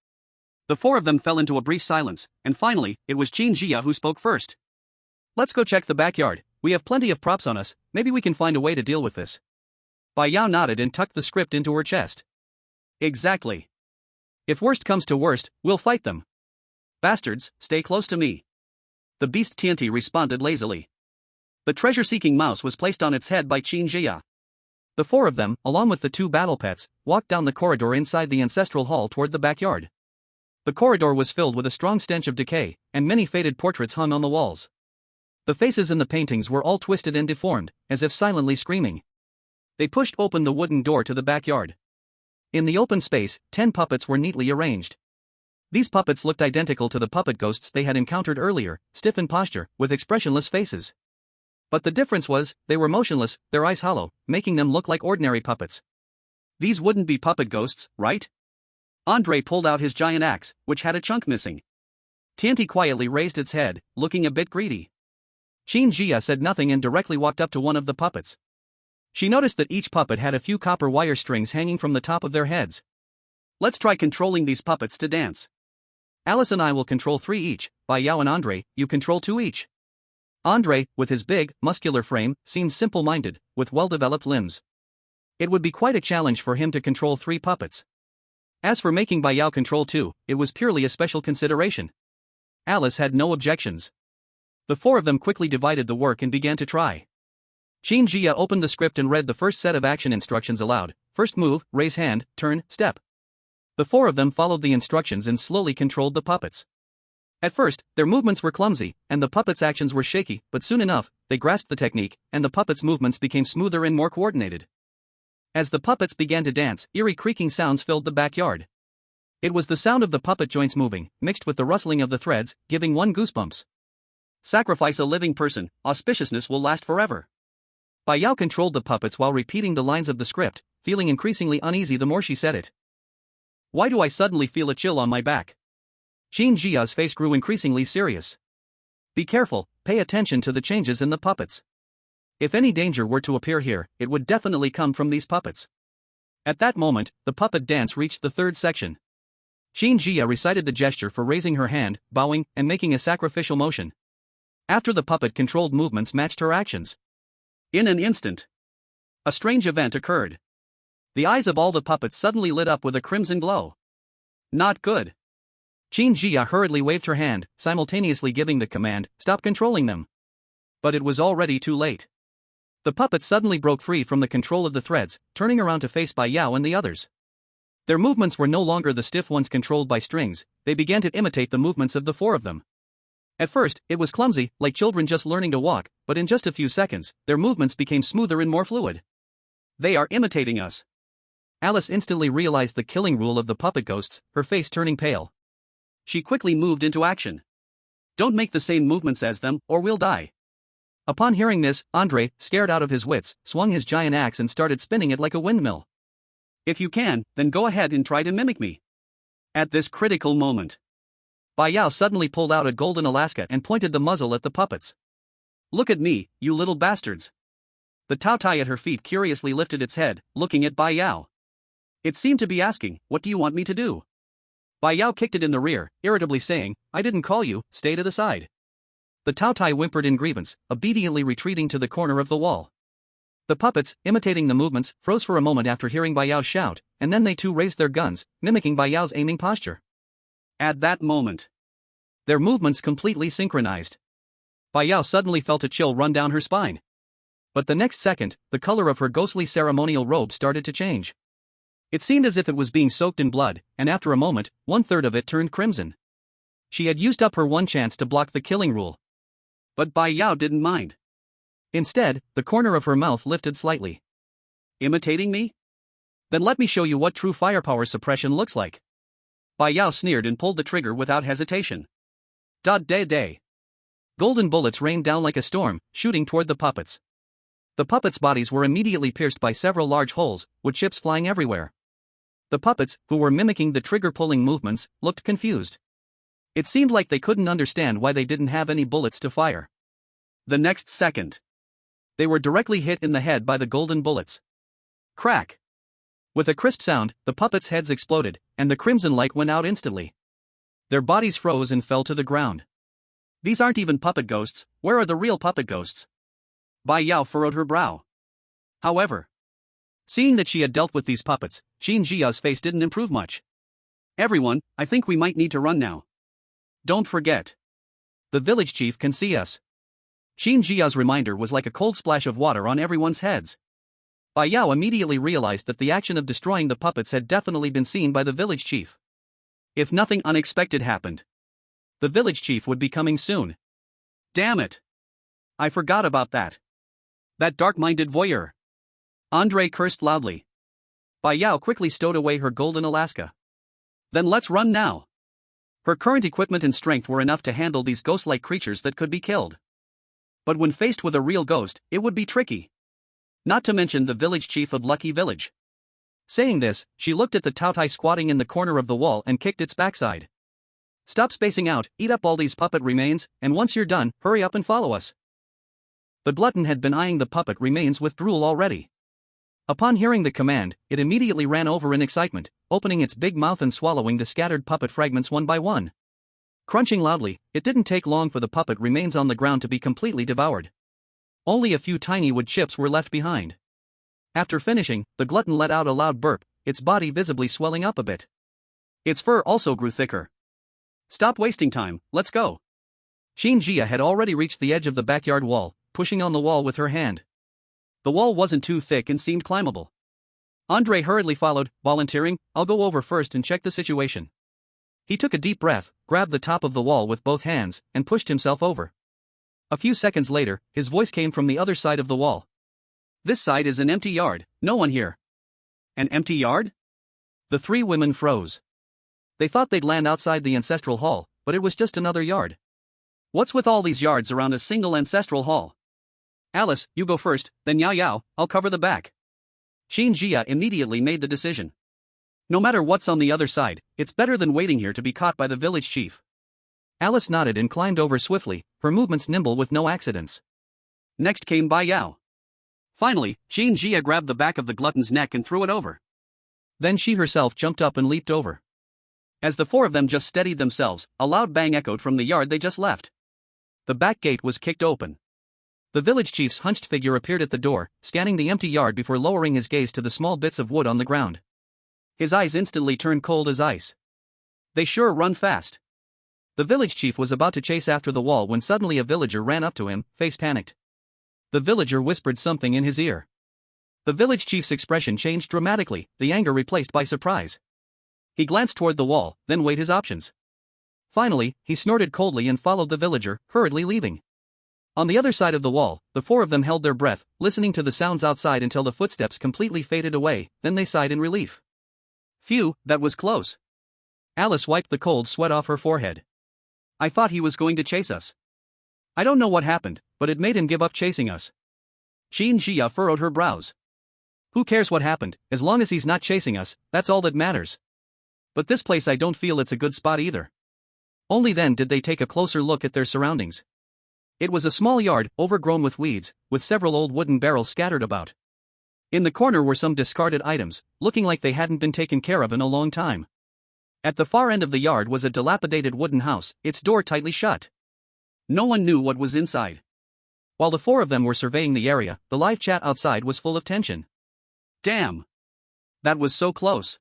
The four of them fell into a brief silence, and finally, it was Qin Jia who spoke first. "Let's go check the backyard, we have plenty of props on us, maybe we can find a way to deal with this." Bai Yao nodded and tucked the script into her chest. "Exactly. If worst comes to worst, we'll fight them. Bastards, stay close to me." The beast Taotie responded lazily. The treasure-seeking mouse was placed on its head by Qin Jia. The four of them, along with the 2 battle pets, walked down the corridor inside the ancestral hall toward the backyard. The corridor was filled with a strong stench of decay, and many faded portraits hung on the walls. The faces in the paintings were all twisted and deformed, as if silently screaming. They pushed open the wooden door to the backyard. In the open space, 10 puppets were neatly arranged. These puppets looked identical to the puppet ghosts they had encountered earlier, stiff in posture, with expressionless faces. But the difference was, they were motionless, their eyes hollow, making them look like ordinary puppets. These wouldn't be puppet ghosts, right? Andre pulled out his giant axe, which had a chunk missing. Taotie quietly raised its head, looking a bit greedy. Qin Jia said nothing and directly walked up to one of the puppets. She noticed that each puppet had a few copper wire strings hanging from the top of their heads. Let's try controlling these puppets to dance. Alice and I will control 3 each, Bai Yao and Andre, you control 2 each. Andre, with his big, muscular frame, seemed simple-minded, with well-developed limbs. It would be quite a challenge for him to control 3 puppets. As for making Bai Yao control 2, it was purely a special consideration. Alice had no objections. The 4 of them quickly divided the work and began to try. Qin Jia opened the script and read the first set of action instructions aloud. First move, raise hand, turn, step. The 4 of them followed the instructions and slowly controlled the puppets. At first, their movements were clumsy, and the puppets' actions were shaky, but soon enough, they grasped the technique, and the puppets' movements became smoother and more coordinated. As the puppets began to dance, eerie creaking sounds filled the backyard. It was the sound of the puppet joints moving, mixed with the rustling of the threads, giving one goosebumps. Sacrifice a living person, auspiciousness will last forever. Bai Yao controlled the puppets while repeating the lines of the script, feeling increasingly uneasy the more she said it. Why do I suddenly feel a chill on my back? Qin Jia's face grew increasingly serious. Be careful, pay attention to the changes in the puppets. If any danger were to appear here, it would definitely come from these puppets. At that moment, the puppet dance reached the 3rd section. Qin Jia recited the gesture for raising her hand, bowing, and making a sacrificial motion. After the puppet-controlled movements matched her actions. In an instant, a strange event occurred. The eyes of all the puppets suddenly lit up with a crimson glow. Not good. Qin Jia hurriedly waved her hand, simultaneously giving the command, stop controlling them. But it was already too late. The puppets suddenly broke free from the control of the threads, turning around to face Bai Yao and the others. Their movements were no longer the stiff ones controlled by strings, they began to imitate the movements of the 4 of them. At first, it was clumsy, like children just learning to walk, but in just a few seconds, their movements became smoother and more fluid. They are imitating us. Alice instantly realized the killing rule of the puppet ghosts, her face turning pale. She quickly moved into action. Don't make the same movements as them, or we'll die. Upon hearing this, Andre, scared out of his wits, swung his giant axe and started spinning it like a windmill. If you can, then go ahead and try to mimic me. At this critical moment, Bai Yao suddenly pulled out a golden Alaska and pointed the muzzle at the puppets. Look at me, you little bastards. The Taotie at her feet curiously lifted its head, looking at Bai Yao. It seemed to be asking, what do you want me to do? Bai Yao kicked it in the rear, irritably saying, I didn't call you, stay to the side. The Taotie whimpered in grievance, obediently retreating to the corner of the wall. The puppets, imitating the movements, froze for a moment after hearing Bai Yao's shout, and then they too raised their guns, mimicking Bai Yao's aiming posture. At that moment, their movements completely synchronized. Bai Yao suddenly felt a chill run down her spine. But the next second, the color of her ghostly ceremonial robe started to change. It seemed as if it was being soaked in blood, and after a moment, 1/3 of it turned crimson. She had used up her one chance to block the killing rule. But Bai Yao didn't mind. Instead, the corner of her mouth lifted slightly. Imitating me? Then let me show you what true firepower suppression looks like. Bai Yao sneered and pulled the trigger without hesitation. Day. Golden bullets rained down like a storm, shooting toward the puppets. The puppets' bodies were immediately pierced by several large holes, with chips flying everywhere. The puppets, who were mimicking the trigger-pulling movements, looked confused. It seemed like they couldn't understand why they didn't have any bullets to fire. The next second, they were directly hit in the head by the golden bullets. Crack! With a crisp sound, the puppets' heads exploded, and the crimson light went out instantly. Their bodies froze and fell to the ground. These aren't even puppet ghosts, where are the real puppet ghosts? Bai Yao furrowed her brow. However, seeing that she had dealt with these puppets, Qin Jia's face didn't improve much. Everyone, I think we might need to run now. Don't forget. The village chief can see us. Qin Jia's reminder was like a cold splash of water on everyone's heads. Bai Yao immediately realized that the action of destroying the puppets had definitely been seen by the village chief. If nothing unexpected happened, the village chief would be coming soon. Damn it! I forgot about that. That dark-minded voyeur. Andre cursed loudly. Bai Yao quickly stowed away her golden Alaska. Then let's run now. Her current equipment and strength were enough to handle these ghost-like creatures that could be killed. But when faced with a real ghost, it would be tricky. Not to mention the village chief of Lucky Village. Saying this, she looked at the Taotie squatting in the corner of the wall and kicked its backside. Stop spacing out, eat up all these puppet remains, and once you're done, hurry up and follow us. The glutton had been eyeing the puppet remains with drool already. Upon hearing the command, it immediately ran over in excitement, opening its big mouth and swallowing the scattered puppet fragments one by one. Crunching loudly, it didn't take long for the puppet remains on the ground to be completely devoured. Only a few tiny wood chips were left behind. After finishing, the glutton let out a loud burp, its body visibly swelling up a bit. Its fur also grew thicker. Stop wasting time, let's go. Xuanyuan had already reached the edge of the backyard wall, pushing on the wall with her hand. The wall wasn't too thick and seemed climbable. Andre hurriedly followed, volunteering, I'll go over first and check the situation. He took a deep breath, grabbed the top of the wall with both hands, and pushed himself over. A few seconds later, his voice came from the other side of the wall. This side is an empty yard, no one here. An empty yard? The three women froze. They thought they'd land outside the ancestral hall, but it was just another yard. What's with all these yards around a single ancestral hall? Alice, you go first, then Yao Yao, I'll cover the back. Xuanyuan immediately made the decision. No matter what's on the other side, it's better than waiting here to be caught by the village chief. Alice nodded and climbed over swiftly, her movements nimble with no accidents. Next came Bai Yao. Finally, Xuanyuan grabbed the back of the glutton's neck and threw it over. Then she herself jumped up and leaped over. As the four of them just steadied themselves, a loud bang echoed from the yard they just left. The back gate was kicked open. The village chief's hunched figure appeared at the door, scanning the empty yard before lowering his gaze to the small bits of wood on the ground. His eyes instantly turned cold as ice. They sure run fast. The village chief was about to chase after the wall when suddenly a villager ran up to him, face panicked. The villager whispered something in his ear. The village chief's expression changed dramatically, the anger replaced by surprise. He glanced toward the wall, then weighed his options. Finally, he snorted coldly and followed the villager, hurriedly leaving. On the other side of the wall, the four of them held their breath, listening to the sounds outside until the footsteps completely faded away, then they sighed in relief. Phew, that was close. Alice wiped the cold sweat off her forehead. I thought he was going to chase us. I don't know what happened, but it made him give up chasing us. Xuanyuan furrowed her brows. Who cares what happened, as long as he's not chasing us, that's all that matters. But this place I don't feel it's a good spot either. Only then did they take a closer look at their surroundings. It was a small yard, overgrown with weeds, with several old wooden barrels scattered about. In the corner were some discarded items, looking like they hadn't been taken care of in a long time. At the far end of the yard was a dilapidated wooden house, its door tightly shut. No one knew what was inside. While the four of them were surveying the area, the live chat outside was full of tension. Damn! That was so close.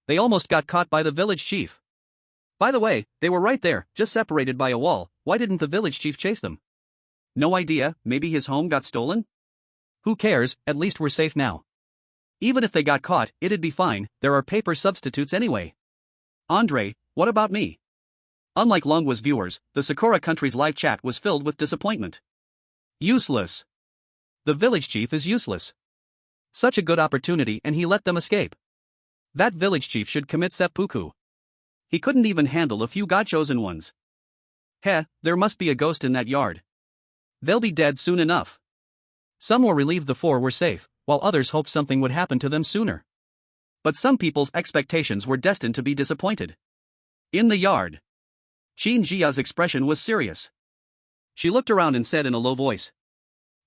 They almost got caught by the village chief. By the way, they were right there, just separated by a wall. Why didn't the village chief chase them? No idea, maybe his home got stolen? Who cares, at least we're safe now. Even if they got caught, it'd be fine, there are paper substitutes anyway. Andre, what about me? Unlike Longwa's viewers, the Sakura country's live chat was filled with disappointment. Useless. The village chief is useless. Such a good opportunity and he let them escape. That village chief should commit seppuku. He couldn't even handle a few God-chosen ones. Heh, there must be a ghost in that yard. They'll be dead soon enough. Some were relieved the four were safe, while others hoped something would happen to them sooner. But some people's expectations were destined to be disappointed. In the yard. Xuanyuan's expression was serious. She looked around and said in a low voice.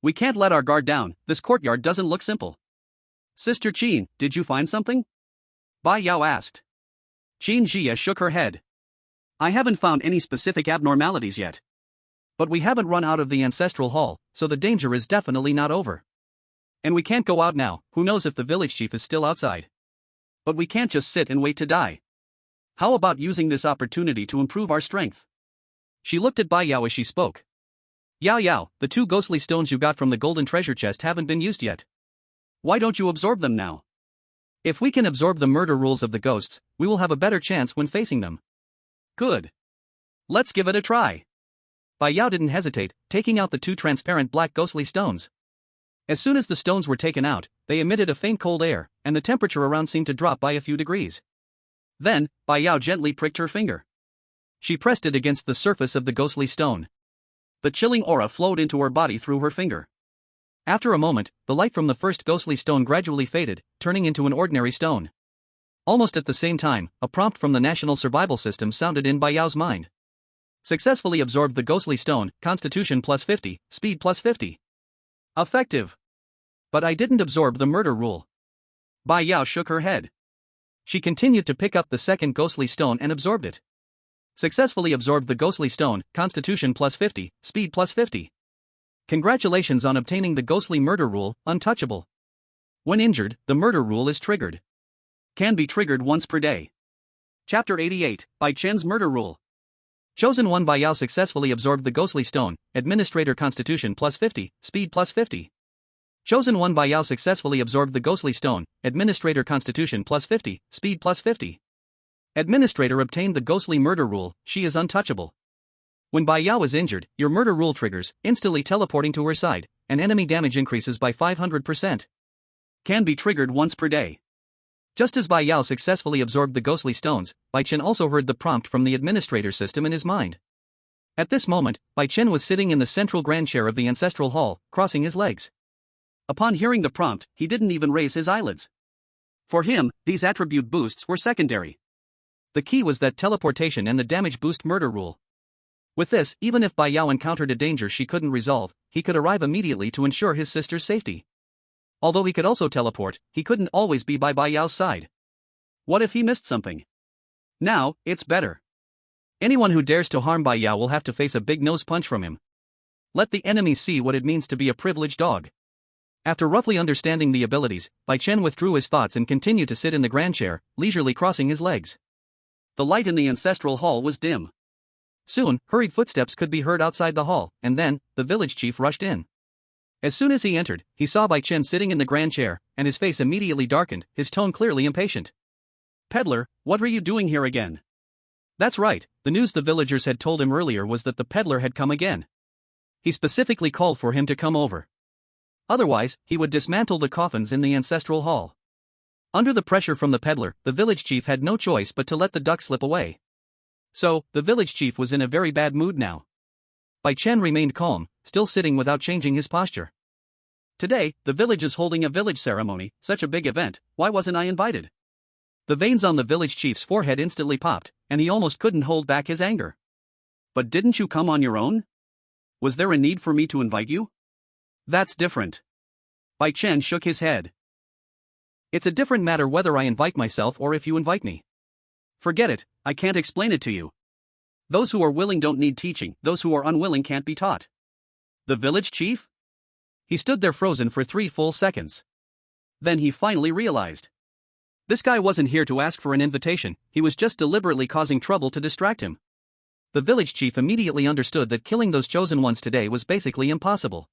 We can't let our guard down, this courtyard doesn't look simple. Sister Qin, did you find something? Bai Yao asked. Xuanyuan shook her head. I haven't found any specific abnormalities yet. But we haven't run out of the ancestral hall, so the danger is definitely not over. And we can't go out now, who knows if the village chief is still outside. But we can't just sit and wait to die. How about using this opportunity to improve our strength? She looked at Bai Yao as she spoke. Yao Yao, the 2 ghostly stones you got from the golden treasure chest haven't been used yet. Why don't you absorb them now? If we can absorb the murder rules of the ghosts, we will have a better chance when facing them. Good. Let's give it a try. Bai Yao didn't hesitate, taking out the 2 transparent black ghostly stones. As soon as the stones were taken out, they emitted a faint cold air, and the temperature around seemed to drop by a few degrees. Then, Bai Yao gently pricked her finger. She pressed it against the surface of the ghostly stone. The chilling aura flowed into her body through her finger. After a moment, the light from the first ghostly stone gradually faded, turning into an ordinary stone. Almost at the same time, a prompt from the National Survival System sounded in Bai Yao's mind. Successfully absorbed the ghostly stone, Constitution plus 50, Speed plus 50. Effective. But I didn't absorb the murder rule. Bai Yao shook her head. She continued to pick up the second ghostly stone and absorbed it. Successfully absorbed the ghostly stone, Constitution plus 50, Speed plus 50. Congratulations on obtaining the ghostly murder rule, Untouchable. When injured, the murder rule is triggered. Can be triggered once per day. Chapter 88, Bai Chen's Murder Rule. Chosen 1 Bai Yao successfully absorbed the ghostly stone, Administrator Constitution plus 50, Speed plus 50. Chosen 1 Bai Yao successfully absorbed the ghostly stone, Administrator Constitution plus 50, Speed plus 50. Administrator obtained the ghostly murder rule, she is untouchable. When Bai Yao is injured, your murder rule triggers, instantly teleporting to her side, and enemy damage increases by 500%. Can be triggered once per day. Just as Bai Yao successfully absorbed the ghostly stones, Bai Chen also heard the prompt from the administrator system in his mind. At this moment, Bai Chen was sitting in the central grand chair of the ancestral hall, crossing his legs. Upon hearing the prompt, he didn't even raise his eyelids. For him, these attribute boosts were secondary. The key was that teleportation and the damage boost murder rule. With this, even if Bai Yao encountered a danger she couldn't resolve, he could arrive immediately to ensure his sister's safety. Although he could also teleport, he couldn't always be by Bai Yao's side. What if he missed something? Now, it's better. Anyone who dares to harm Bai Yao will have to face a big nose punch from him. Let the enemy see what it means to be a privileged dog. After roughly understanding the abilities, Bai Chen withdrew his thoughts and continued to sit in the grand chair, leisurely crossing his legs. The light in the ancestral hall was dim. Soon, hurried footsteps could be heard outside the hall, and then, the village chief rushed in. As soon as he entered, he saw Bai Chen sitting in the grand chair, and his face immediately darkened, his tone clearly impatient. Peddler, what are you doing here again? That's right, the news the villagers had told him earlier was that the peddler had come again. He specifically called for him to come over. Otherwise, he would dismantle the coffins in the ancestral hall. Under the pressure from the peddler, the village chief had no choice but to let the duck slip away. So, the village chief was in a very bad mood now. Bai Chen remained calm, still sitting without changing his posture. Today, the village is holding a village ceremony, such a big event, why wasn't I invited? The veins on the village chief's forehead instantly popped, and he almost couldn't hold back his anger. But didn't you come on your own? Was there a need for me to invite you? That's different. Bai Chen shook his head. It's a different matter whether I invite myself or if you invite me. Forget it, I can't explain it to you. Those who are willing don't need teaching, those who are unwilling can't be taught. The village chief? He stood there frozen for 3 full seconds. Then he finally realized. This guy wasn't here to ask for an invitation, he was just deliberately causing trouble to distract him. The village chief immediately understood that killing those chosen ones today was basically impossible.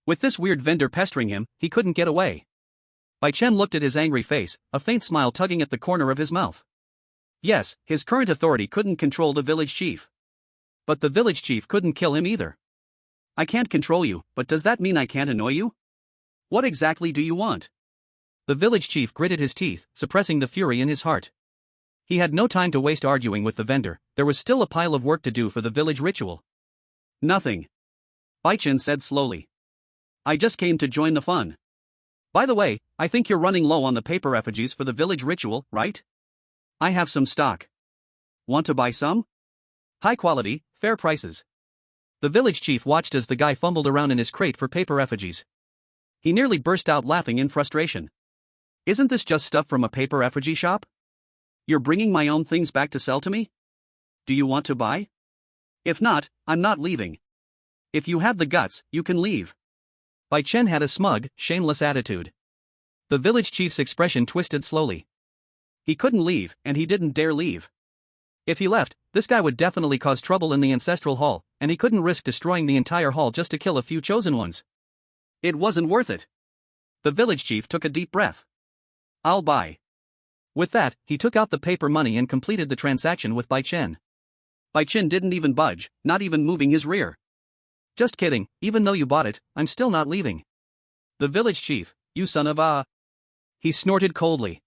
With this weird vendor pestering him, he couldn't get away. Bai Chen looked at his angry face, a faint smile tugging at the corner of his mouth. Yes, his current authority couldn't control the village chief. But the village chief couldn't kill him either. I can't control you, but does that mean I can't annoy you? What exactly do you want? The village chief gritted his teeth, suppressing the fury in his heart. He had no time to waste arguing with the vendor, there was still a pile of work to do for the village ritual. Nothing. Bai Chen said slowly. I just came to join the fun. By the way, I think you're running low on the paper effigies for the village ritual, right? I have some stock. Want to buy some? High quality, fair prices. The village chief watched as the guy fumbled around in his crate for paper effigies. He nearly burst out laughing in frustration. Isn't this just stuff from a paper effigy shop? You're bringing my own things back to sell to me? Do you want to buy? If not, I'm not leaving. If you have the guts, you can leave. Bai Chen had a smug, shameless attitude. The village chief's expression twisted slowly. He couldn't leave, and he didn't dare leave. If he left, this guy would definitely cause trouble in the ancestral hall, and he couldn't risk destroying the entire hall just to kill a few chosen ones. It wasn't worth it. The village chief took a deep breath. I'll buy. With that, he took out the paper money and completed the transaction with Bai Chen. Bai Chen didn't even budge, not even moving his rear. Just kidding, even though you bought it, I'm still not leaving. The village chief, you son of a... He snorted coldly.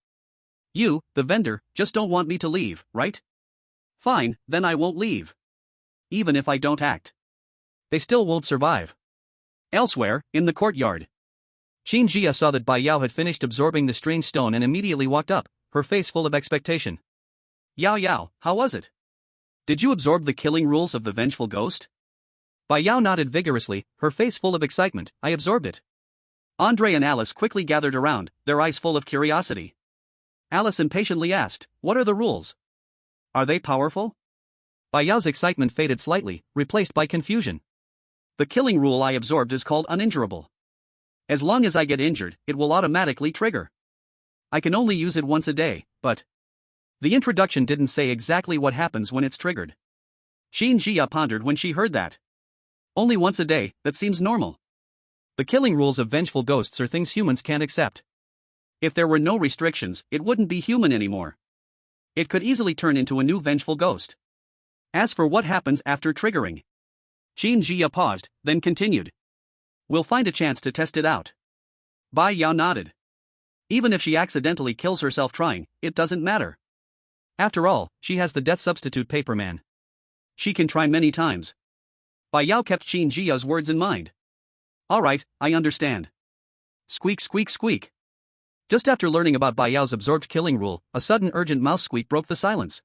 You, the vendor, just don't want me to leave, right? Fine, then I won't leave. Even if I don't act. they still won't survive. Elsewhere, in the courtyard, Qin Jia saw that Bai Yao had finished absorbing the strange stone and immediately walked up, her face full of expectation. Yao, how was it? Did you absorb the killing rules of the vengeful ghost? Bai Yao nodded vigorously, her face full of excitement. I absorbed it. Andre and Alice quickly gathered around, their eyes full of curiosity. Alice impatiently asked, what are the rules? Are they powerful? Bai Yao's excitement faded slightly, replaced by confusion. The killing rule I absorbed is called uninjurable. As long as I get injured, it will automatically trigger. I can only use it once a day, but the introduction didn't say exactly what happens when it's triggered. Qin Jia pondered when she heard that. Only once a day, that seems normal. The killing rules of vengeful ghosts are things humans can't accept. If there were no restrictions, it wouldn't be human anymore. It could easily turn into a new vengeful ghost. As for what happens after triggering, Qin Jia paused, then continued. We'll find a chance to test it out. Bai Yao nodded. Even if she accidentally kills herself trying, it doesn't matter. After all, she has the death substitute paperman. She can try many times. Bai Yao kept Qin Jia's words in mind. Alright, I understand. Squeak squeak squeak. Just after learning about Bai Yao's absorbed killing rule, a sudden urgent mouse squeak broke the silence.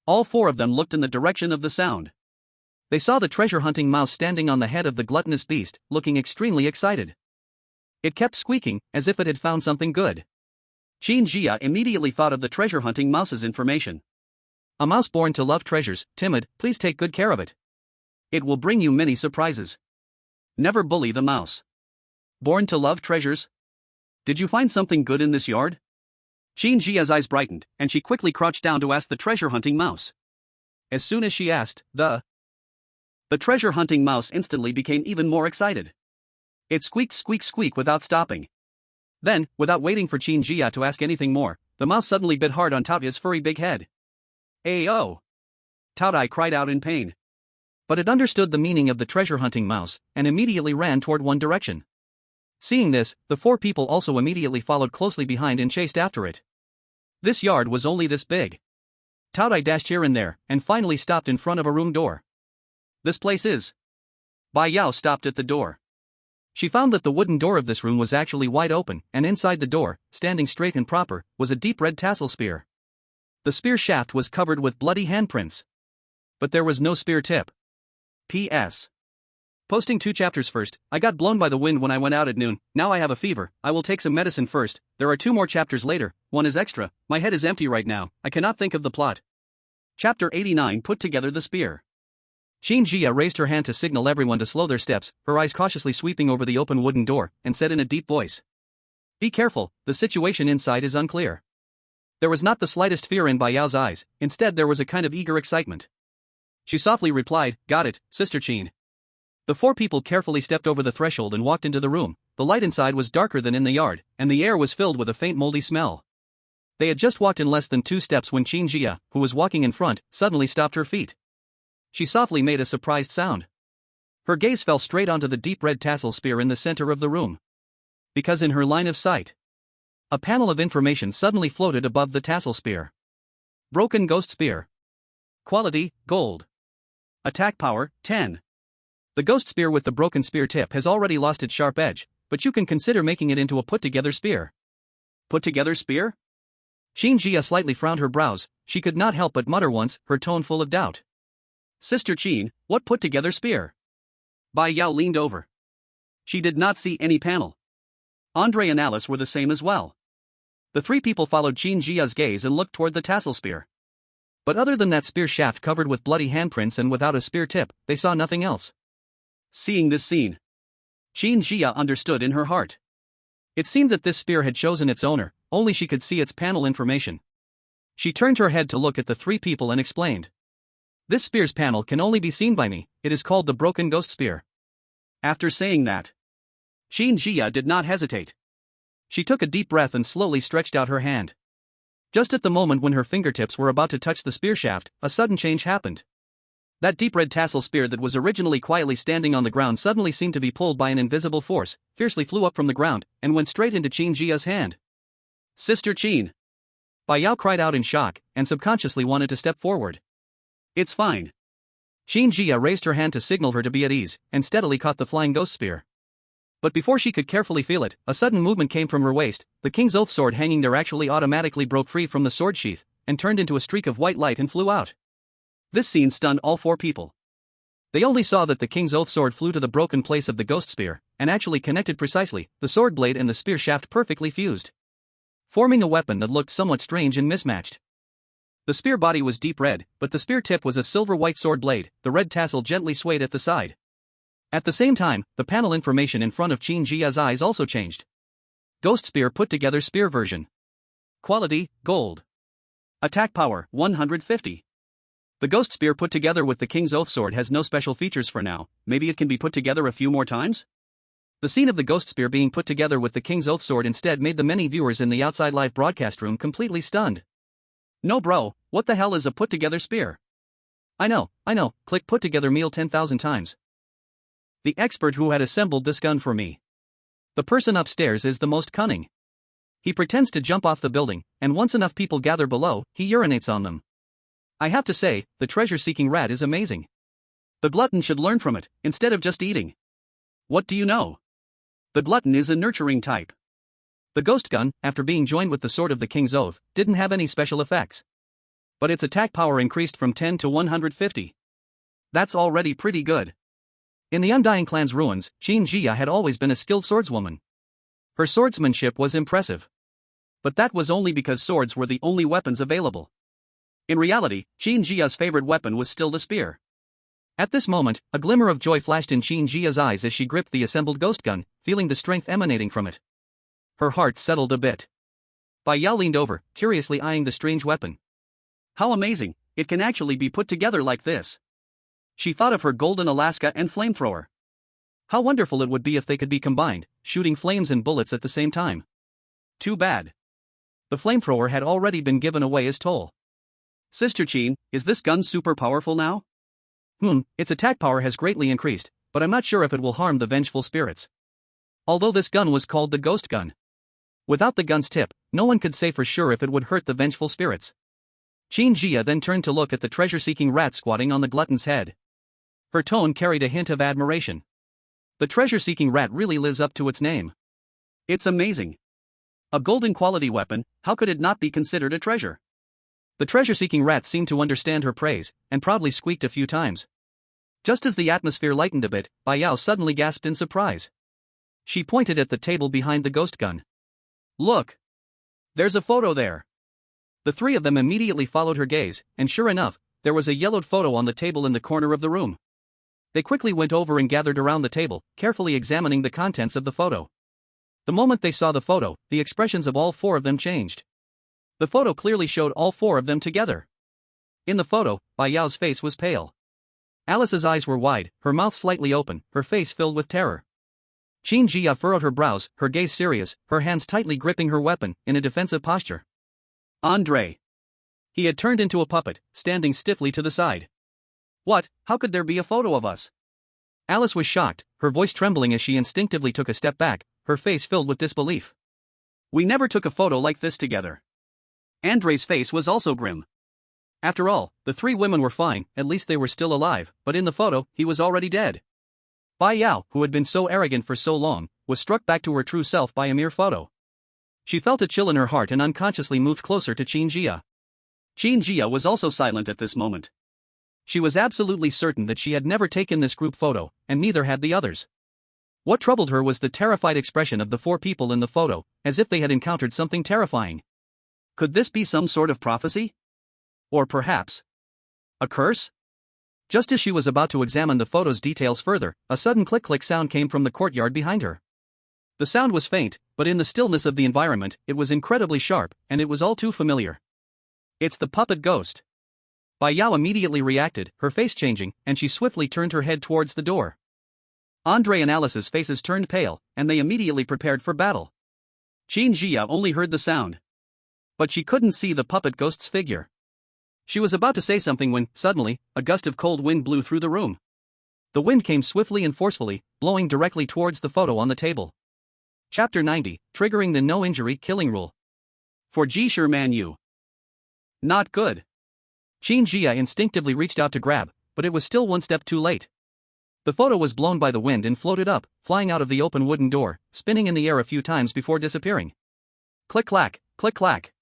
All four of them looked in the direction of the sound. They saw the treasure-hunting mouse standing on the head of the gluttonous beast, looking extremely excited. It kept squeaking, as if it had found something good. Qin Jia immediately thought of the treasure-hunting mouse's information. A mouse born to love treasures, timid, please take good care of it. It will bring you many surprises. Never bully the mouse. Born to love treasures? Did you find something good in this yard? Qin Jia's eyes brightened, and she quickly crouched down to ask the treasure-hunting mouse. As soon as she asked, the treasure-hunting mouse instantly became even more excited. It squeaked squeak squeak without stopping. Then, without waiting for Qin Jia to ask anything more, the mouse suddenly bit hard on Taotie's furry big head. Ayo! Taotie cried out in pain. But it understood the meaning of the treasure-hunting mouse, and immediately ran toward one direction. Seeing this, the four people also immediately followed closely behind and chased after it. This yard was only this big. Taotie dashed here and there, and finally stopped in front of a room door. This place is. Bai Yao stopped at the door. She found that the wooden door of this room was actually wide open, and inside the door, standing straight and proper, was a deep red tassel spear. The spear shaft was covered with bloody handprints. But there was no spear tip. P.S. Posting 2 chapters first. I got blown by the wind when I went out at noon, now I have a fever, I will take some medicine first. There are 2 more chapters later, one is extra, my head is empty right now, I cannot think of the plot. Chapter 89 Put Together the Spear. Qin Jia raised her hand to signal everyone to slow their steps, her eyes cautiously sweeping over the open wooden door, and said in a deep voice. Be careful, the situation inside is unclear. There was not the slightest fear in Bai Yao's eyes, instead there was a kind of eager excitement. She softly replied, got it, Sister Qin. The 4 people carefully stepped over the threshold and walked into the room. The light inside was darker than in the yard, and the air was filled with a faint moldy smell. They had just walked in less than 2 steps when Qin Jia, who was walking in front, suddenly stopped her feet. She softly made a surprised sound. Her gaze fell straight onto the deep red tassel spear in the center of the room. Because in her line of sight, a panel of information suddenly floated above the tassel spear. Broken ghost spear. Quality, gold. Attack power, 10. The ghost spear with the broken spear tip has already lost its sharp edge, but you can consider making it into a put-together spear. Put-together spear? Qin Jia slightly frowned her brows, she could not help but mutter once, her tone full of doubt. Sister Qin, what put-together spear? Bai Yao leaned over. She did not see any panel. Andre and Alice were the same as well. The 3 people followed Qin Jia's gaze and looked toward the tassel spear. But other than that spear shaft covered with bloody handprints and without a spear tip, they saw nothing else. Seeing this scene, Qin Jia understood in her heart. It seemed that this spear had chosen its owner, only she could see its panel information. She turned her head to look at the 3 people and explained. This spear's panel can only be seen by me, it is called the broken ghost spear. After saying that, Qin Jia did not hesitate. She took a deep breath and slowly stretched out her hand. Just at the moment when her fingertips were about to touch the spear shaft, a sudden change happened. That deep red tassel spear that was originally quietly standing on the ground suddenly seemed to be pulled by an invisible force, fiercely flew up from the ground, and went straight into Qin Jia's hand. Sister Qin! Bai Yao cried out in shock, and subconsciously wanted to step forward. It's fine. Qin Jia raised her hand to signal her to be at ease, and steadily caught the flying ghost spear. But before she could carefully feel it, a sudden movement came from her waist. The king's oath sword hanging there actually automatically broke free from the sword sheath, and turned into a streak of white light and flew out. This scene stunned all four people. They only saw that the king's oath sword flew to the broken place of the ghost spear, and actually connected precisely, the sword blade and the spear shaft perfectly fused, forming a weapon that looked somewhat strange and mismatched. The spear body was deep red, but the spear tip was a silver-white sword blade. The red tassel gently swayed at the side. At the same time, the panel information in front of Qin Jia's eyes also changed. Ghost spear put together spear version. Quality, gold. Attack power, 150. The ghost spear put together with the king's oath sword has no special features for now. Maybe it can be put together a few more times? The scene of the ghost spear being put together with the king's oath sword instead made the many viewers in the outside live broadcast room completely stunned. No bro, what the hell is a put-together spear? I know, click put together meal 10,000 times. The expert who had assembled this gun for me. The person upstairs is the most cunning. He pretends to jump off the building, and once enough people gather below, he urinates on them. I have to say, the treasure-seeking rat is amazing. The glutton should learn from it, instead of just eating. What do you know? The glutton is a nurturing type. The ghost gun, after being joined with the sword of the king's oath, didn't have any special effects. But its attack power increased from 10 to 150. That's already pretty good. In the Undying clan's ruins, Qin Jia had always been a skilled swordswoman. Her swordsmanship was impressive. But that was only because swords were the only weapons available. In reality, Qin Jia's favorite weapon was still the spear. At this moment, a glimmer of joy flashed in Qin Jia's eyes as she gripped the assembled ghost gun, feeling the strength emanating from it. Her heart settled a bit. Bai Yao leaned over, curiously eyeing the strange weapon. How amazing, it can actually be put together like this. She thought of her golden Alaska and flamethrower. How wonderful it would be if they could be combined, shooting flames and bullets at the same time. Too bad. The flamethrower had already been given away as toll. Sister Qin, is this gun super powerful now? Its attack power has greatly increased, but I'm not sure if it will harm the vengeful spirits. Although this gun was called the ghost gun. Without the gun's tip, no one could say for sure if it would hurt the vengeful spirits. Qin Jia then turned to look at the treasure-seeking rat squatting on the glutton's head. Her tone carried a hint of admiration. The treasure-seeking rat really lives up to its name. It's amazing. A golden quality weapon, how could it not be considered a treasure? The treasure-seeking rat seemed to understand her praise, and proudly squeaked a few times. Just as the atmosphere lightened a bit, Bai Yao suddenly gasped in surprise. She pointed at the table behind the ghost gun. Look! There's a photo there! The three of them immediately followed her gaze, and sure enough, there was a yellowed photo on the table in the corner of the room. They quickly went over and gathered around the table, carefully examining the contents of the photo. The moment they saw the photo, the expressions of all four of them changed. The photo clearly showed all four of them together. In the photo, Bai Yao's face was pale. Alice's eyes were wide, her mouth slightly open, her face filled with terror. Qin Jia furrowed her brows, her gaze serious, her hands tightly gripping her weapon, in a defensive posture. Andre. He had turned into a puppet, standing stiffly to the side. What, how could there be a photo of us? Alice was shocked, her voice trembling as she instinctively took a step back, her face filled with disbelief. We never took a photo like this together. Andre's face was also grim. After all, the three women were fine, at least they were still alive, but in the photo, he was already dead. Bai Yao, who had been so arrogant for so long, was struck back to her true self by a mere photo. She felt a chill in her heart and unconsciously moved closer to Qin Jia. Qin Jia was also silent at this moment. She was absolutely certain that she had never taken this group photo, and neither had the others. What troubled her was the terrified expression of the four people in the photo, as if they had encountered something terrifying. Could this be some sort of prophecy? Or perhaps a curse? Just as she was about to examine the photo's details further, a sudden click-click sound came from the courtyard behind her. The sound was faint, but in the stillness of the environment, it was incredibly sharp, and it was all too familiar. It's the puppet ghost. Bai Yao immediately reacted, her face changing, and she swiftly turned her head towards the door. Andre and Alice's faces turned pale, and they immediately prepared for battle. Qin Jia only heard the sound. But she couldn't see the puppet ghost's figure. She was about to say something when, suddenly, a gust of cold wind blew through the room. The wind came swiftly and forcefully, blowing directly towards the photo on the table. Chapter 90, Triggering the No-Injury Killing Rule. For Ji-Sher Man Yu. Not good. Qin Jia instinctively reached out to grab, but it was still one step too late. The photo was blown by the wind and floated up, flying out of the open wooden door, spinning in the air a few times before disappearing. Click-clack, click-clack.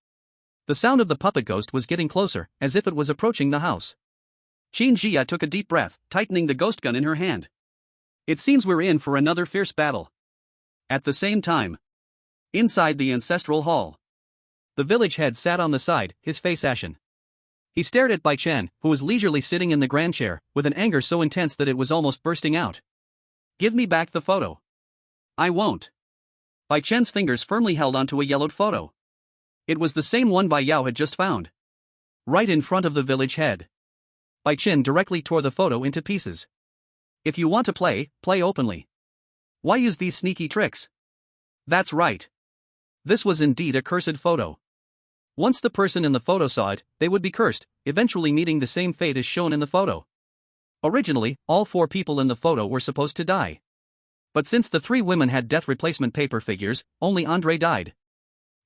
The sound of the puppet ghost was getting closer, as if it was approaching the house. Qin Jia took a deep breath, tightening the ghost gun in her hand. It seems we're in for another fierce battle. At the same time, inside the ancestral hall, the village head sat on the side, his face ashen. He stared at Bai Chen, who was leisurely sitting in the grand chair, with an anger so intense that it was almost bursting out. Give me back the photo. I won't. Bai Chen's fingers firmly held onto a yellowed photo. It was the same one Bai Yao had just found. Right in front of the village head. Bai Chen directly tore the photo into pieces. If you want to play, play openly. Why use these sneaky tricks? That's right. This was indeed a cursed photo. Once the person in the photo saw it, they would be cursed, eventually meeting the same fate as shown in the photo. Originally, all 4 people in the photo were supposed to die. But since the 3 women had death replacement paper figures, only Andre died.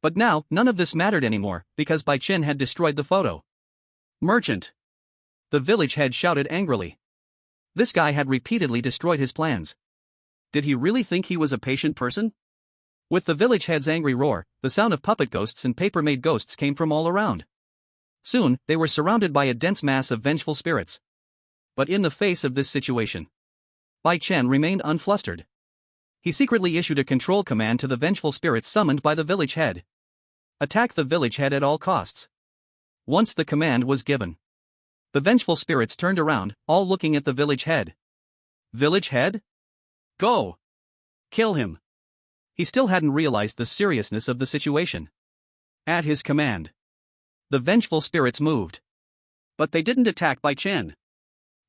But now, none of this mattered anymore, because Bai Chen had destroyed the photo. Merchant! The village head shouted angrily. This guy had repeatedly destroyed his plans. Did he really think he was a patient person? With the village head's angry roar, the sound of puppet ghosts and paper-made ghosts came from all around. Soon, they were surrounded by a dense mass of vengeful spirits. But in the face of this situation, Bai Chen remained unflustered. He secretly issued a control command to the vengeful spirits summoned by the village head. Attack the village head at all costs. Once the command was given, the vengeful spirits turned around, all looking at the village head. Village head? Go! Kill him! He still hadn't realized the seriousness of the situation. At his command, the vengeful spirits moved. But they didn't attack Bai Chen.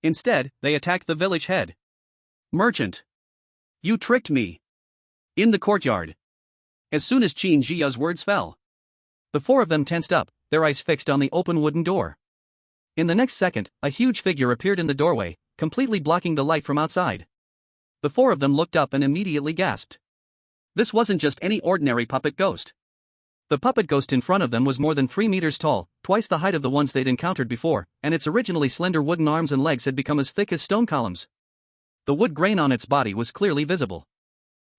Instead, they attacked the village head. Merchant! You tricked me! In the courtyard. As soon as Qin Jia's words fell, the 4 of them tensed up, their eyes fixed on the open wooden door. In the next second, a huge figure appeared in the doorway, completely blocking the light from outside. The 4 of them looked up and immediately gasped. This wasn't just any ordinary puppet ghost. The puppet ghost in front of them was more than 3 meters tall, twice the height of the ones they'd encountered before, and its originally slender wooden arms and legs had become as thick as stone columns. The wood grain on its body was clearly visible.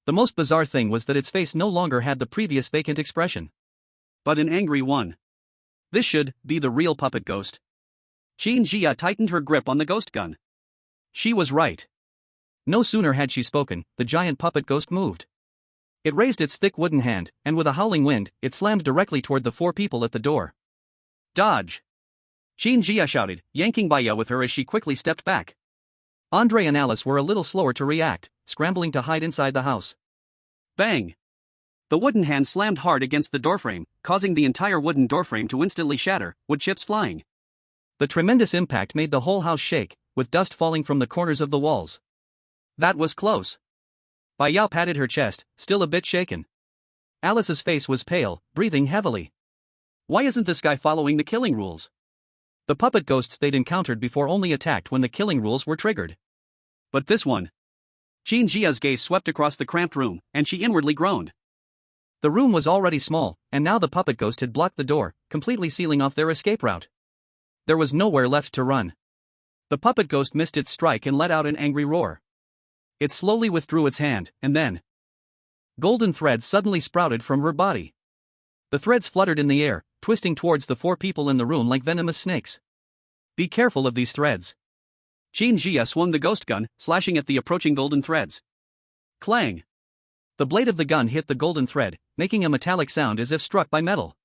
The most bizarre thing was that its face no longer had the previous vacant expression, but an angry one. This should be the real puppet ghost. Qin Jia tightened her grip on the ghost gun. She was right. No sooner had she spoken, the giant puppet ghost moved. It raised its thick wooden hand, and with a howling wind, it slammed directly toward the 4 people at the door. Dodge! Qin Jia shouted, yanking Bai Yao with her as she quickly stepped back. Andre and Alice were a little slower to react, scrambling to hide inside the house. Bang! The wooden hand slammed hard against the doorframe, causing the entire wooden doorframe to instantly shatter, wood chips flying. The tremendous impact made the whole house shake, with dust falling from the corners of the walls. That was close. Bai Yao patted her chest, still a bit shaken. Alice's face was pale, breathing heavily. Why isn't this guy following the killing rules? The puppet ghosts they'd encountered before only attacked when the killing rules were triggered. But this one. Qin Jia's gaze swept across the cramped room, and she inwardly groaned. The room was already small, and now the puppet ghost had blocked the door, completely sealing off their escape route. There was nowhere left to run. The puppet ghost missed its strike and let out an angry roar. It slowly withdrew its hand, and then golden threads suddenly sprouted from her body. The threads fluttered in the air, twisting towards the 4 people in the room like venomous snakes. Be careful of these threads. Qin Jia swung the ghost gun, slashing at the approaching golden threads. Clang! The blade of the gun hit the golden thread, making a metallic sound as if struck by metal.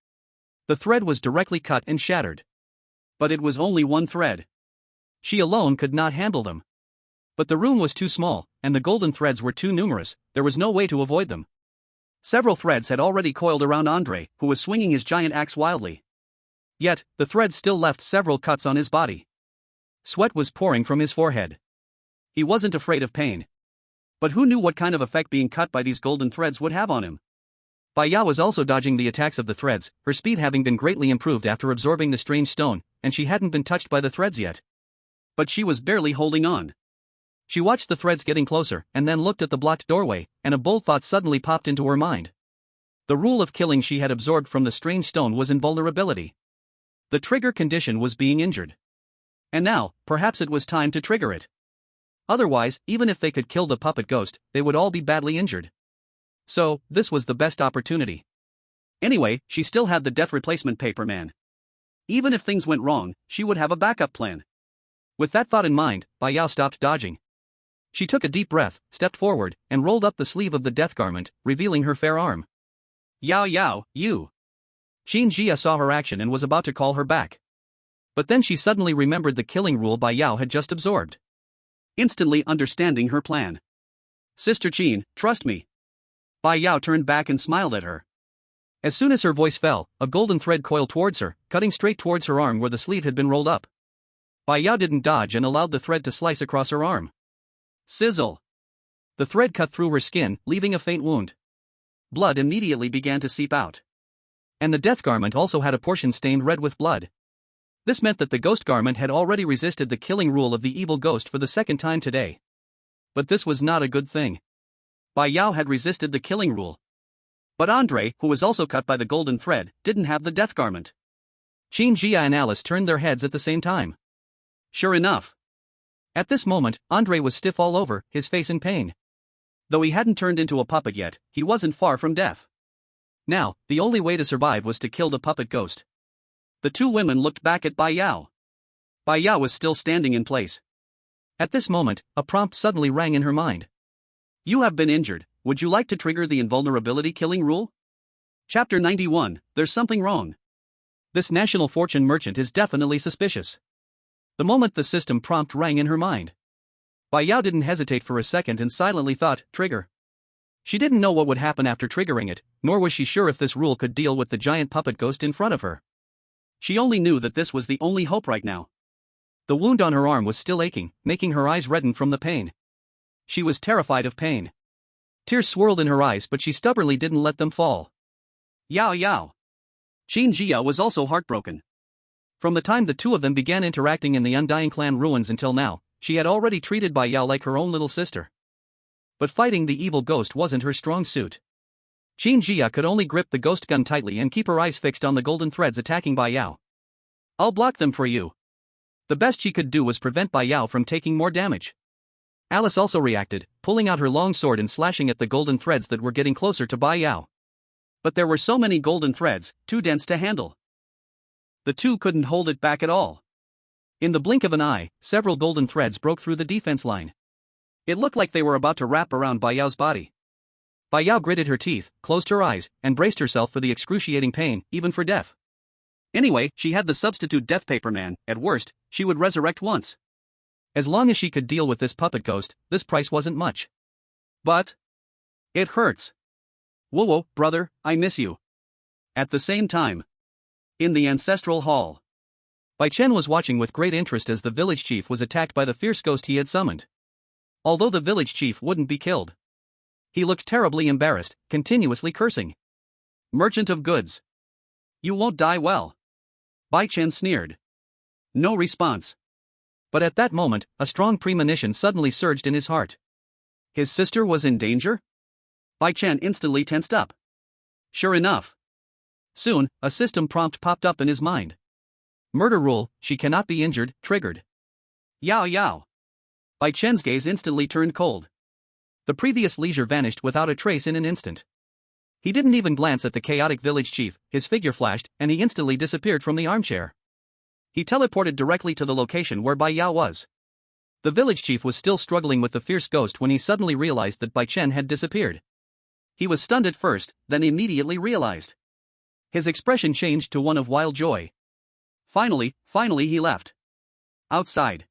The thread was directly cut and shattered. But it was only one thread. She alone could not handle them. But the room was too small, and the golden threads were too numerous, there was no way to avoid them. Several threads had already coiled around Andre, who was swinging his giant axe wildly. Yet, the threads still left several cuts on his body. Sweat was pouring from his forehead. He wasn't afraid of pain. But who knew what kind of effect being cut by these golden threads would have on him? Bai Yao was also dodging the attacks of the threads, her speed having been greatly improved after absorbing the strange stone, and she hadn't been touched by the threads yet. But she was barely holding on. She watched the threads getting closer, and then looked at the blocked doorway, and a bold thought suddenly popped into her mind. The rule of killing she had absorbed from the strange stone was invulnerability. The trigger condition was being injured. And now, perhaps it was time to trigger it. Otherwise, even if they could kill the puppet ghost, they would all be badly injured. So, this was the best opportunity. Anyway, she still had the death replacement paper man. Even if things went wrong, she would have a backup plan. With that thought in mind, Bai Yao stopped dodging. She took a deep breath, stepped forward, and rolled up the sleeve of the death garment, revealing her fair arm. Yao Yao, you! Qin Jia saw her action and was about to call her back. But then she suddenly remembered the killing rule Bai Yao had just absorbed. Instantly understanding her plan. Sister Qin, trust me. Bai Yao turned back and smiled at her. As soon as her voice fell, a golden thread coiled towards her, cutting straight towards her arm where the sleeve had been rolled up. Bai Yao didn't dodge and allowed the thread to slice across her arm. Sizzle! The thread cut through her skin, leaving a faint wound. Blood immediately began to seep out. And the death garment also had a portion stained red with blood. This meant that the ghost garment had already resisted the killing rule of the evil ghost for the second time today. But this was not a good thing. Bai Yao had resisted the killing rule. But Andre, who was also cut by the golden thread, didn't have the death garment. Qin Jia and Alice turned their heads at the same time. Sure enough. At this moment, Andre was stiff all over, his face in pain. Though he hadn't turned into a puppet yet, he wasn't far from death. Now, the only way to survive was to kill the puppet ghost. The two women looked back at Bai Yao. Bai Yao was still standing in place. At this moment, a prompt suddenly rang in her mind. You have been injured, would you like to trigger the invulnerability killing rule? Chapter 91, There's something wrong. This national fortune merchant is definitely suspicious. The moment the system prompt rang in her mind, Bai Yao didn't hesitate for a second and silently thought, trigger. She didn't know what would happen after triggering it, nor was she sure if this rule could deal with the giant puppet ghost in front of her. She only knew that this was the only hope right now. The wound on her arm was still aching, making her eyes redden from the pain. She was terrified of pain. Tears swirled in her eyes, but she stubbornly didn't let them fall. Yao Yao. Qin Jia was also heartbroken. From the time the two of them began interacting in the Undying Clan ruins until now, she had already treated Bai Yao like her own little sister. But fighting the evil ghost wasn't her strong suit. Qin Jia could only grip the ghost gun tightly and keep her eyes fixed on the golden threads attacking Bai Yao. I'll block them for you. The best she could do was prevent Bai Yao from taking more damage. Alice also reacted, pulling out her long sword and slashing at the golden threads that were getting closer to Bai Yao. But there were so many golden threads, too dense to handle. The two couldn't hold it back at all. In the blink of an eye, several golden threads broke through the defense line. It looked like they were about to wrap around Bai Yao's body. Bai Yao gritted her teeth, closed her eyes, and braced herself for the excruciating pain, even for death. Anyway, she had the substitute death paper man. At worst, she would resurrect once. As long as she could deal with this puppet ghost, this price wasn't much. But it hurts. Whoa, brother, I miss you. At the same time, in the ancestral hall, Bai Chen was watching with great interest as the village chief was attacked by the fierce ghost he had summoned. Although the village chief wouldn't be killed, he looked terribly embarrassed, continuously cursing. Merchant of goods. You won't die well. Bai Chen sneered. No response. But at that moment, a strong premonition suddenly surged in his heart. His sister was in danger? Bai Chen instantly tensed up. Sure enough. Soon, a system prompt popped up in his mind. Murder rule, she cannot be injured, triggered. Yao Yao. Bai Chen's gaze instantly turned cold. The previous leisure vanished without a trace in an instant. He didn't even glance at the chaotic village chief, his figure flashed, and he instantly disappeared from the armchair. He teleported directly to the location where Bai Yao was. The village chief was still struggling with the fierce ghost when he suddenly realized that Bai Chen had disappeared. He was stunned at first, then immediately realized. His expression changed to one of wild joy. Finally he left. Outside.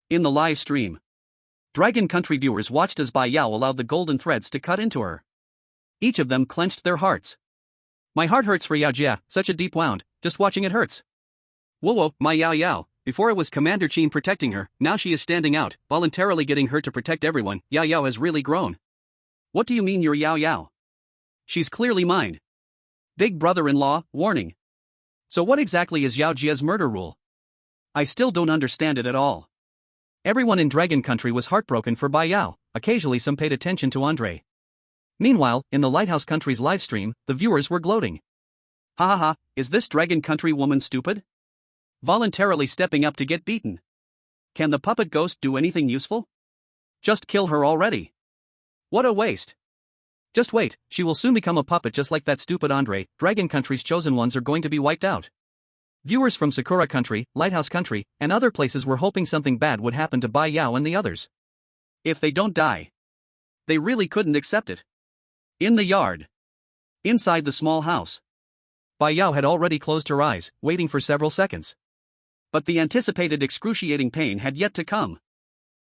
In the live stream, Dragon Country viewers watched as Bai Yao allowed the golden threads to cut into her. Each of them clenched their hearts. My heart hurts for Yao Jia, such a deep wound, just watching it hurts. Whoa, my Yao Yao, before it was Commander Qin protecting her, now she is standing out, voluntarily getting hurt to protect everyone. Yao Yao has really grown. What do you mean you're Yao Yao? She's clearly mine. Big brother-in-law, warning. So what exactly is Yao Jia's murder rule? I still don't understand it at all. Everyone in Dragon Country was heartbroken for Bai Yao, occasionally some paid attention to Andre. Meanwhile, in the Lighthouse Country's livestream, the viewers were gloating. Ha ha ha, is this Dragon Country woman stupid? Voluntarily stepping up to get beaten. Can the puppet ghost do anything useful? Just kill her already. What a waste. Just wait, she will soon become a puppet just like that stupid Andre. Dragon Country's chosen ones are going to be wiped out. Viewers from Sakura Country, Lighthouse Country, and other places were hoping something bad would happen to Bai Yao and the others. If they don't die. They really couldn't accept it. In the yard. Inside the small house. Bai Yao had already closed her eyes, waiting for several seconds. But the anticipated excruciating pain had yet to come.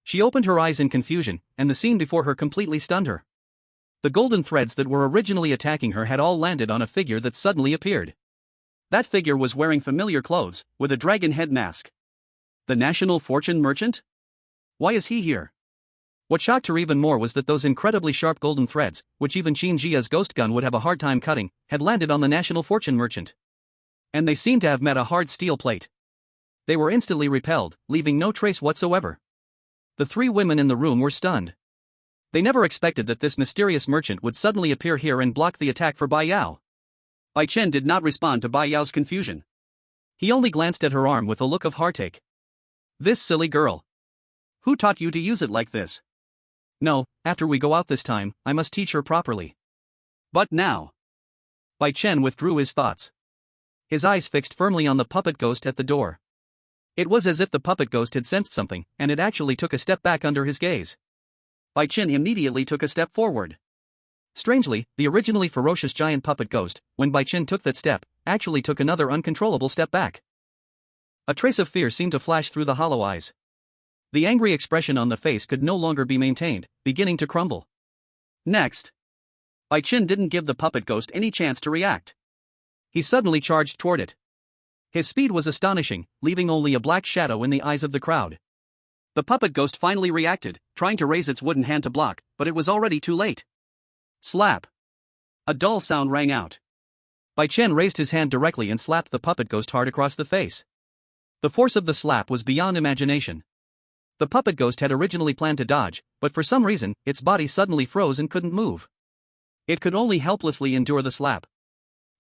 She opened her eyes in confusion, and the scene before her completely stunned her. The golden threads that were originally attacking her had all landed on a figure that suddenly appeared. That figure was wearing familiar clothes, with a dragon head mask. The national fortune merchant? Why is he here? What shocked her even more was that those incredibly sharp golden threads, which even Qin Jia's ghost gun would have a hard time cutting, had landed on the national fortune merchant. And they seemed to have met a hard steel plate. They were instantly repelled, leaving no trace whatsoever. The three women in the room were stunned. They never expected that this mysterious merchant would suddenly appear here and block the attack for Bai Yao. Bai Chen did not respond to Bai Yao's confusion. He only glanced at her arm with a look of heartache. This silly girl. Who taught you to use it like this? No, after we go out this time, I must teach her properly. But now. Bai Chen withdrew his thoughts. His eyes fixed firmly on the puppet ghost at the door. It was as if the puppet ghost had sensed something, and it actually took a step back under his gaze. Bai Chen immediately took a step forward. Strangely, the originally ferocious giant puppet ghost, when Bai Chen took that step, actually took another uncontrollable step back. A trace of fear seemed to flash through the hollow eyes. The angry expression on the face could no longer be maintained, beginning to crumble. Next. Bai Chen didn't give the puppet ghost any chance to react. He suddenly charged toward it. His speed was astonishing, leaving only a black shadow in the eyes of the crowd. The puppet ghost finally reacted, trying to raise its wooden hand to block, but it was already too late. Slap. A dull sound rang out. Bai Chen raised his hand directly and slapped the puppet ghost hard across the face. The force of the slap was beyond imagination. The puppet ghost had originally planned to dodge, but for some reason, its body suddenly froze and couldn't move. It could only helplessly endure the slap.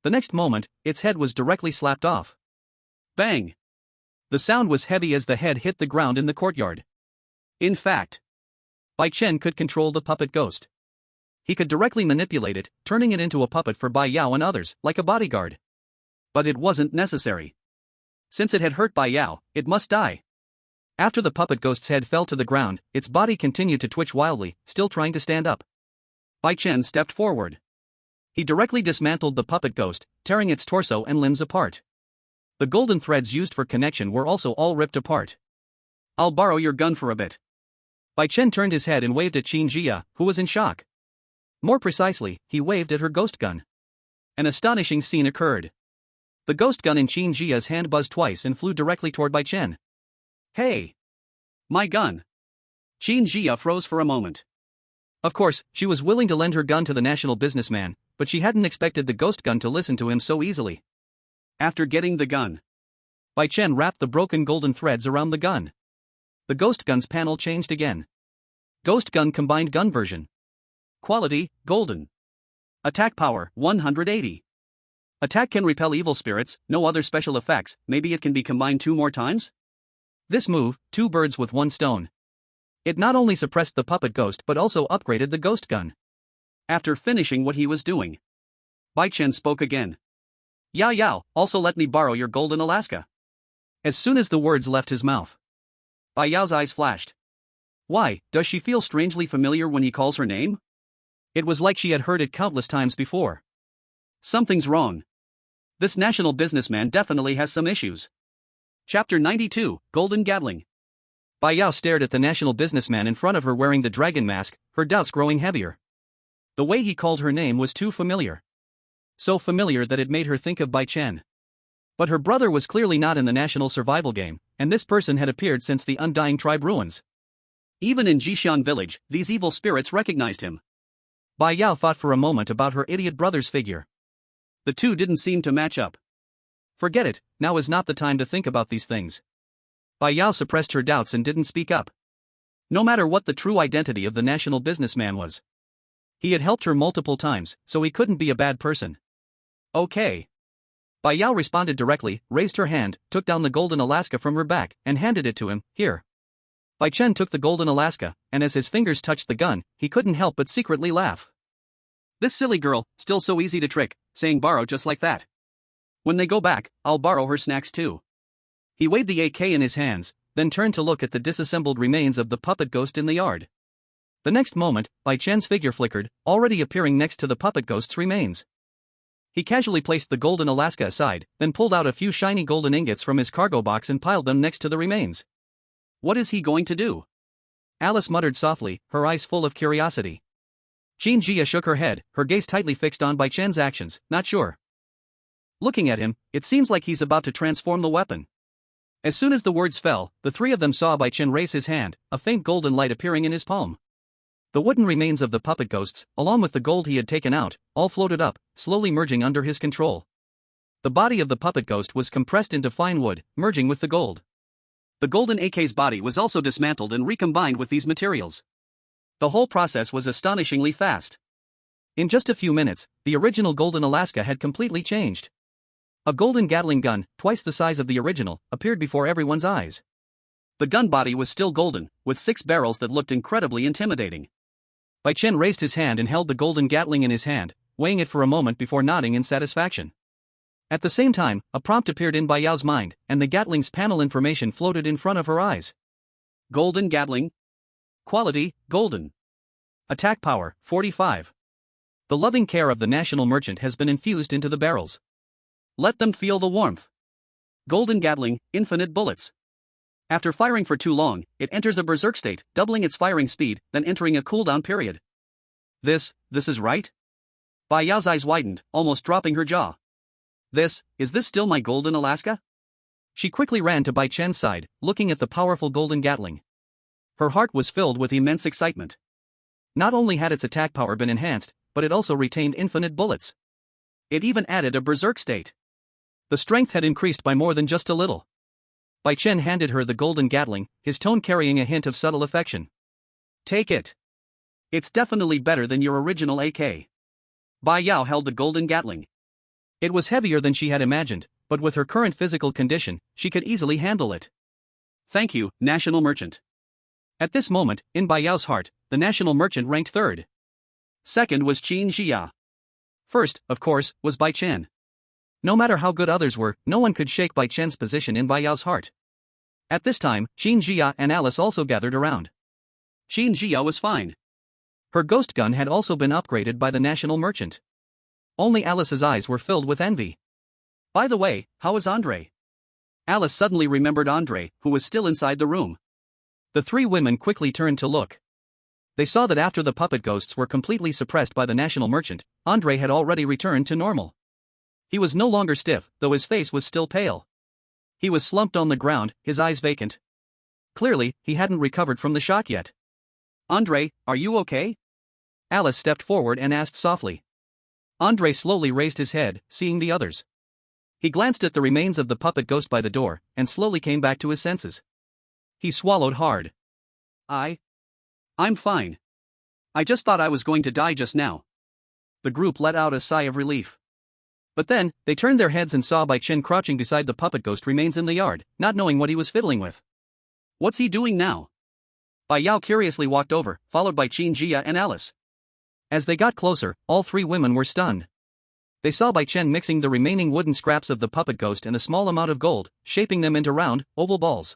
The next moment, its head was directly slapped off. Bang! The sound was heavy as the head hit the ground in the courtyard. In fact, Bai Chen could control the puppet ghost. He could directly manipulate it, turning it into a puppet for Bai Yao and others, like a bodyguard. But it wasn't necessary. Since it had hurt Bai Yao, it must die. After the puppet ghost's head fell to the ground, its body continued to twitch wildly, still trying to stand up. Bai Chen stepped forward. He directly dismantled the puppet ghost, tearing its torso and limbs apart. The golden threads used for connection were also all ripped apart. I'll borrow your gun for a bit. Bai Chen turned his head and waved at Qin Jia, who was in shock. More precisely, he waved at her ghost gun. An astonishing scene occurred. The ghost gun in Qin Jia's hand buzzed twice and flew directly toward Bai Chen. Hey! My gun! Qin Jia froze for a moment. Of course, she was willing to lend her gun to the national businessman, but she hadn't expected the ghost gun to listen to him so easily. After getting the gun, Bai Chen wrapped the broken golden threads around the gun. The ghost gun's panel changed again. Ghost gun combined gun version. Quality, golden. Attack power, 180. Attack can repel evil spirits, no other special effects, maybe it can be combined 2 more times? This move, 2 birds with 1 stone. It not only suppressed the puppet ghost but also upgraded the ghost gun. After finishing what he was doing, Bai Chen spoke again. Yao, also let me borrow your golden Alaska. As soon as the words left his mouth, Bai Yao's eyes flashed. Why, does she feel strangely familiar when he calls her name? It was like she had heard it countless times before. Something's wrong. This national businessman definitely has some issues. Chapter 92, Golden Gatling. Bai Yao stared at the national businessman in front of her wearing the dragon mask, her doubts growing heavier. The way he called her name was too familiar. So familiar that it made her think of Bai Chen. But her brother was clearly not in the national survival game, and this person had appeared since the Undying Tribe ruins. Even in Jishan village, these evil spirits recognized him. Bai Yao thought for a moment about her idiot brother's figure. The two didn't seem to match up. Forget it, now is not the time to think about these things. Bai Yao suppressed her doubts and didn't speak up. No matter what the true identity of the national businessman was, he had helped her multiple times, so he couldn't be a bad person. Okay. Bai Yao responded directly, raised her hand, took down the golden Alaska from her back, and handed it to him. Here. Bai Chen took the golden Alaska, and as his fingers touched the gun, he couldn't help but secretly laugh. This silly girl, still so easy to trick, saying borrow just like that. When they go back, I'll borrow her snacks too. He waved the AK in his hands, then turned to look at the disassembled remains of the puppet ghost in the yard. The next moment, Bai Chen's figure flickered, already appearing next to the puppet ghost's remains. He casually placed the golden Alaska aside, then pulled out a few shiny golden ingots from his cargo box and piled them next to the remains. What is he going to do? Alice muttered softly, her eyes full of curiosity. Qin Jia shook her head, her gaze tightly fixed on Bai Chen's actions, not sure. Looking at him, it seems like he's about to transform the weapon. As soon as the words fell, the three of them saw Bai Chen raise his hand, a faint golden light appearing in his palm. The wooden remains of the puppet ghosts, along with the gold he had taken out, all floated up, slowly merging under his control. The body of the puppet ghost was compressed into fine wood, merging with the gold. The golden AK's body was also dismantled and recombined with these materials. The whole process was astonishingly fast. In just a few minutes, the original golden Alaska had completely changed. A golden Gatling gun, twice the size of the original, appeared before everyone's eyes. The gun body was still golden, with 6 barrels that looked incredibly intimidating. Bai Chen raised his hand and held the golden Gatling in his hand, weighing it for a moment before nodding in satisfaction. At the same time, a prompt appeared in Bai Yao's mind, and the Gatling's panel information floated in front of her eyes. Golden Gatling. Quality, golden. Attack power, 45. The loving care of the national merchant has been infused into the barrels. Let them feel the warmth. Golden Gatling, infinite bullets. After firing for too long, it enters a berserk state, doubling its firing speed, then entering a cooldown period. This is right? Bai Yao's eyes widened, almost dropping her jaw. Is this still my golden Alaska? She quickly ran to Bai Chen's side, looking at the powerful golden Gatling. Her heart was filled with immense excitement. Not only had its attack power been enhanced, but it also retained infinite bullets. It even added a berserk state. The strength had increased by more than just a little. Bai Chen handed her the golden Gatling, his tone carrying a hint of subtle affection. Take it. It's definitely better than your original AK. Bai Yao held the golden Gatling. It was heavier than she had imagined, but with her current physical condition, she could easily handle it. Thank you, National Merchant. At this moment, in Bai Yao's heart, the National Merchant ranked third. Second was Qin Jia. First, of course, was Bai Chen. No matter how good others were, no one could shake Bai Chen's position in Bai Yao's heart. At this time, Qin Jia and Alice also gathered around. Qin Jia was fine. Her ghost gun had also been upgraded by the National Merchant. Only Alice's eyes were filled with envy. By the way, how is Andre? Alice suddenly remembered Andre, who was still inside the room. The three women quickly turned to look. They saw that after the puppet ghosts were completely suppressed by the National Merchant, Andre had already returned to normal. He was no longer stiff, though his face was still pale. He was slumped on the ground, his eyes vacant. Clearly, he hadn't recovered from the shock yet. Andre, are you okay? Alice stepped forward and asked softly. Andre slowly raised his head, seeing the others. He glanced at the remains of the puppet ghost by the door, and slowly came back to his senses. He swallowed hard. I'm fine. I just thought I was going to die just now. The group let out a sigh of relief. But then, they turned their heads and saw Bai Chen crouching beside the puppet ghost remains in the yard, not knowing what he was fiddling with. What's he doing now? Bai Yao curiously walked over, followed by Qin Jia and Alice. As they got closer, all three women were stunned. They saw Bai Chen mixing the remaining wooden scraps of the puppet ghost and a small amount of gold, shaping them into round, oval balls.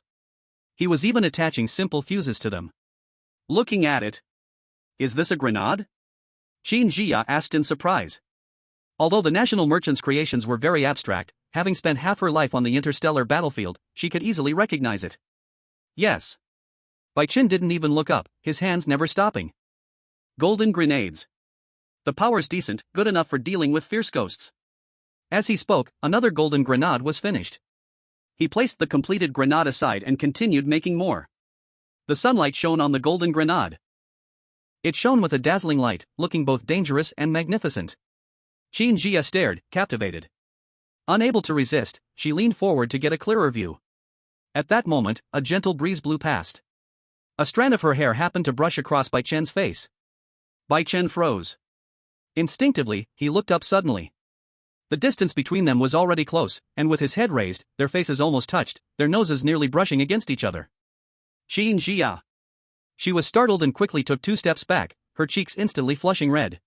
He was even attaching simple fuses to them. Looking at it. Is this a grenade? Qin Jia asked in surprise. Although the National Merchant's creations were very abstract, having spent half her life on the interstellar battlefield, she could easily recognize it. Yes. Bai Chen didn't even look up, his hands never stopping. Golden grenades. The power's decent, good enough for dealing with fierce ghosts. As he spoke, another golden grenade was finished. He placed the completed grenade aside and continued making more. The sunlight shone on the golden grenade. It shone with a dazzling light, looking both dangerous and magnificent. Qin Jia stared, captivated. Unable to resist, she leaned forward to get a clearer view. At that moment, a gentle breeze blew past. A strand of her hair happened to brush across Bai Chen's face. Bai Chen froze. Instinctively, he looked up suddenly. The distance between them was already close, and with his head raised, their faces almost touched, their noses nearly brushing against each other. Xin Jia. She was startled and quickly took 2 steps back, her cheeks instantly flushing red.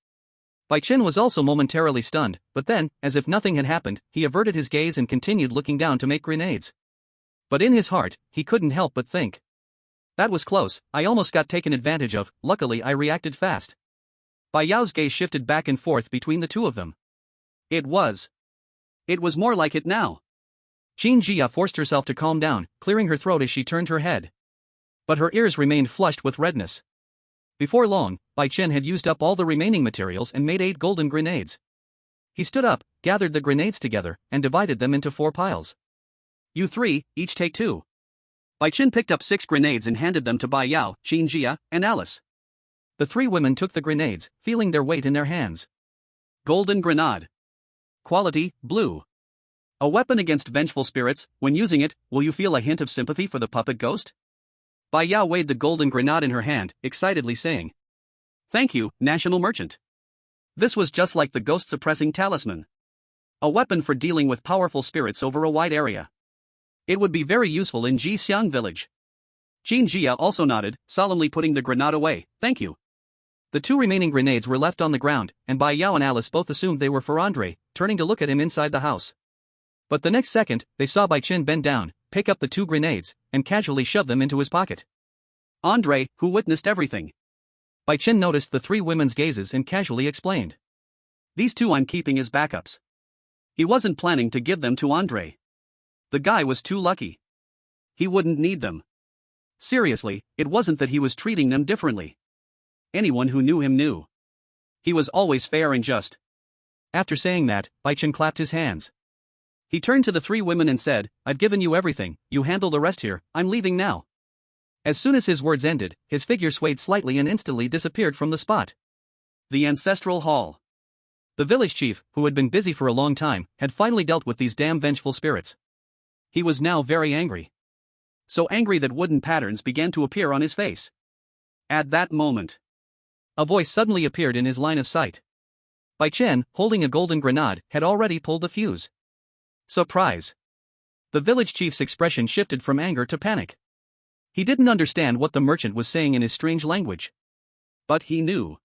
Bai Chen was also momentarily stunned, but then, as if nothing had happened, he averted his gaze and continued looking down to make grenades. But in his heart, he couldn't help but think. That was close, I almost got taken advantage of, luckily I reacted fast. Bai Yao's gaze shifted back and forth between the two of them. It was more like it now. Xin Jia forced herself to calm down, clearing her throat as she turned her head. But her ears remained flushed with redness. Before long, Bai Chen had used up all the remaining materials and made 8 golden grenades. He stood up, gathered the grenades together, and divided them into 4 piles. You 3, each take 2. Bai Chen picked up 6 grenades and handed them to Bai Yao, Xin Jia, and Alice. The 3 women took the grenades, feeling their weight in their hands. Golden grenade. Quality, blue. A weapon against vengeful spirits. When using it, will you feel a hint of sympathy for the puppet ghost? Bai Yao weighed the golden grenade in her hand, excitedly saying. Thank you, national merchant. This was just like the ghost-suppressing talisman. A weapon for dealing with powerful spirits over a wide area. It would be very useful in Jixiang village. Xin Jia also nodded, solemnly putting the grenade away. Thank you. The 2 remaining grenades were left on the ground, and Bai Yao and Alice both assumed they were for Andre, turning to look at him inside the house. But the next second, they saw Bai Chen bend down, pick up the 2 grenades, and casually shove them into his pocket. Andre, who witnessed everything. Bai Chen noticed the 3 women's gazes and casually explained. These 2 I'm keeping as backups. He wasn't planning to give them to Andre. The guy was too lucky. He wouldn't need them. Seriously, it wasn't that he was treating them differently. Anyone who knew him knew. He was always fair and just. After saying that, Bai Chen clapped his hands. He turned to the 3 women and said, I've given you everything, you handle the rest here, I'm leaving now. As soon as his words ended, his figure swayed slightly and instantly disappeared from the spot. The ancestral hall. The village chief, who had been busy for a long time, had finally dealt with these damn vengeful spirits. He was now very angry. So angry that wooden patterns began to appear on his face. At that moment, a voice suddenly appeared in his line of sight. Bai Chen, holding a golden grenade, had already pulled the fuse. Surprise! The village chief's expression shifted from anger to panic. He didn't understand what the merchant was saying in his strange language. But he knew.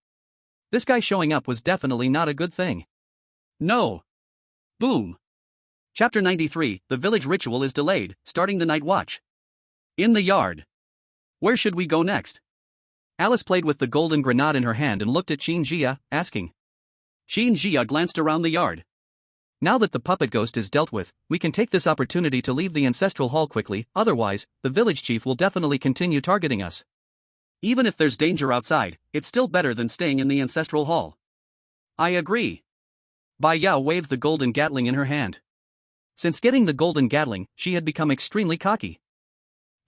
This guy showing up was definitely not a good thing. No. Boom. Chapter 93, The Village Ritual is Delayed, Starting the Night Watch. In the yard. Where should we go next? Alice played with the golden grenade in her hand and looked at Xin Jia, asking. Xin Jia glanced around the yard. Now that the puppet ghost is dealt with, we can take this opportunity to leave the ancestral hall quickly, otherwise, the village chief will definitely continue targeting us. Even if there's danger outside, it's still better than staying in the ancestral hall. I agree. Bai Yao waved the golden gatling in her hand. Since getting the golden gatling, she had become extremely cocky.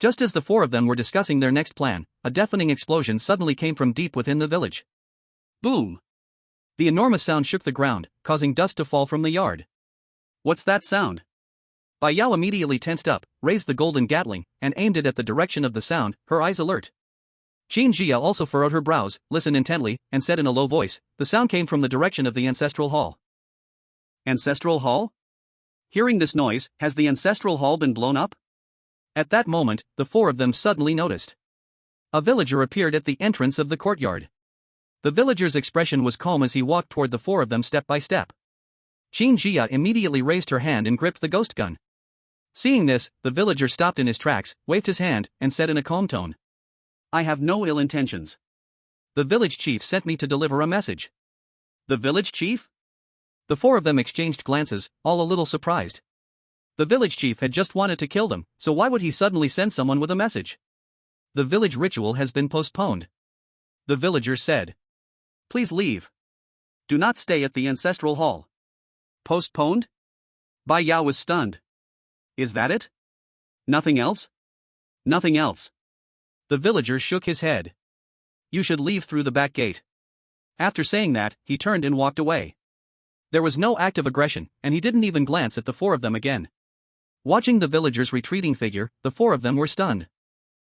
Just as the 4 of them were discussing their next plan, a deafening explosion suddenly came from deep within the village. Boom! The enormous sound shook the ground, causing dust to fall from the yard. What's that sound? Bai Yao immediately tensed up, raised the golden gatling, and aimed it at the direction of the sound, her eyes alert. Xin Jia also furrowed her brows, listened intently, and said in a low voice, the sound came from the direction of the ancestral hall. Ancestral hall? Hearing this noise, has the ancestral hall been blown up? At that moment, the 4 of them suddenly noticed. A villager appeared at the entrance of the courtyard. The villager's expression was calm as he walked toward the 4 of them step by step. Xin Jia immediately raised her hand and gripped the ghost gun. Seeing this, the villager stopped in his tracks, waved his hand, and said in a calm tone. I have no ill intentions. The village chief sent me to deliver a message. The village chief? The 4 of them exchanged glances, all a little surprised. The village chief had just wanted to kill them, so why would he suddenly send someone with a message? The village ritual has been postponed. The villager said. Please leave. Do not stay at the ancestral hall. Postponed? Bai Yao was stunned. Is that it? Nothing else? Nothing else. The villager shook his head. You should leave through the back gate. After saying that, he turned and walked away. There was no act of aggression, and he didn't even glance at the 4 of them again. Watching the villager's retreating figure, the 4 of them were stunned.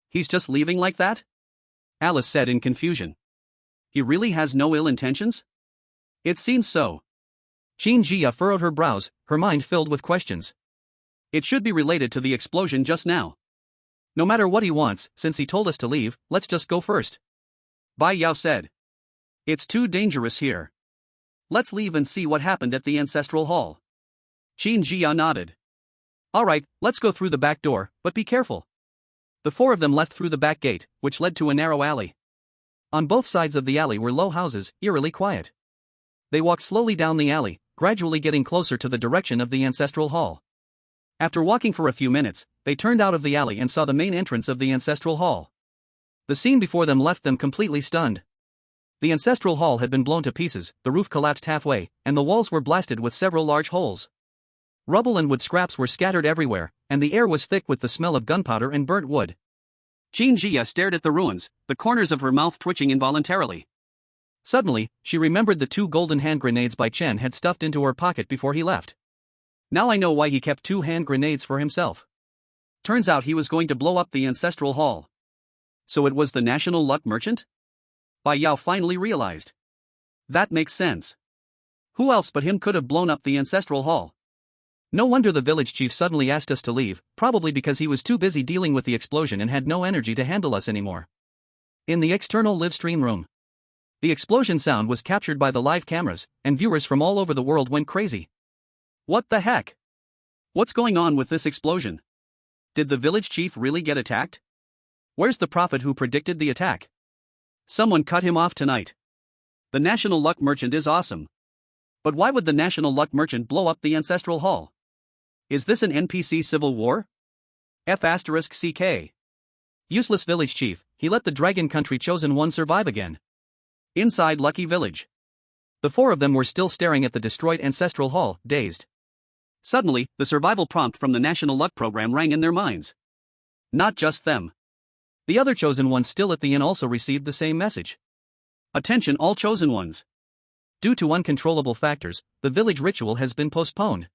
He's just leaving like that? Alice said in confusion. He really has no ill intentions? It seems so. Xin Jia furrowed her brows, her mind filled with questions. It should be related to the explosion just now. No matter what he wants, since he told us to leave, let's just go first. Bai Yao said. It's too dangerous here. Let's leave and see what happened at the ancestral hall. Qin Jia nodded. Alright, let's go through the back door, but be careful. The four of them left through the back gate, which led to a narrow alley. On both sides of the alley were low houses, eerily quiet. They walked slowly down the alley, gradually getting closer to the direction of the ancestral hall. After walking for a few minutes, they turned out of the alley and saw the main entrance of the ancestral hall. The scene before them left them completely stunned. The ancestral hall had been blown to pieces, the roof collapsed halfway, and the walls were blasted with several large holes. Rubble and wood scraps were scattered everywhere, and the air was thick with the smell of gunpowder and burnt wood. Qin Jia stared at the ruins, the corners of her mouth twitching involuntarily. Suddenly, she remembered the 2 golden hand grenades Bai Chen had stuffed into her pocket before he left. Now I know why he kept 2 hand grenades for himself. Turns out he was going to blow up the ancestral hall. So it was the National Luck Merchant? Bai Yao finally realized. That makes sense. Who else but him could have blown up the ancestral hall? No wonder the village chief suddenly asked us to leave, probably because he was too busy dealing with the explosion and had no energy to handle us anymore. In the external live stream room, the explosion sound was captured by the live cameras, and viewers from all over the world went crazy. What the heck? What's going on with this explosion? Did the village chief really get attacked? Where's the prophet who predicted the attack? Someone cut him off tonight. The National Luck Merchant is awesome. But why would the National Luck Merchant blow up the ancestral hall? Is this an NPC civil war? F***CK. Useless village chief, he let the dragon country chosen one survive again. Inside Lucky Village. The 4 of them were still staring at the destroyed ancestral hall, dazed. Suddenly, the survival prompt from the National Luck program rang in their minds. Not just them. The other chosen ones still at the inn also received the same message. Attention all chosen ones. Due to uncontrollable factors, the village ritual has been postponed.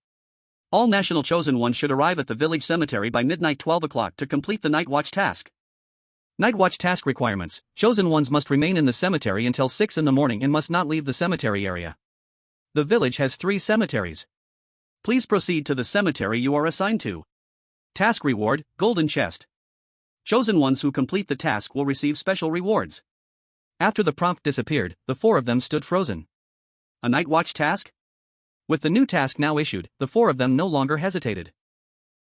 All national chosen ones should arrive at the village cemetery by midnight 12 o'clock to complete the night watch task. Night watch task requirements: chosen ones must remain in the cemetery until 6 in the morning and must not leave the cemetery area. The village has 3 cemeteries. Please proceed to the cemetery you are assigned to. Task reward: golden chest. Chosen ones who complete the task will receive special rewards. After the prompt disappeared, the 4 of them stood frozen. A night watch task? With the new task now issued, the 4 of them no longer hesitated.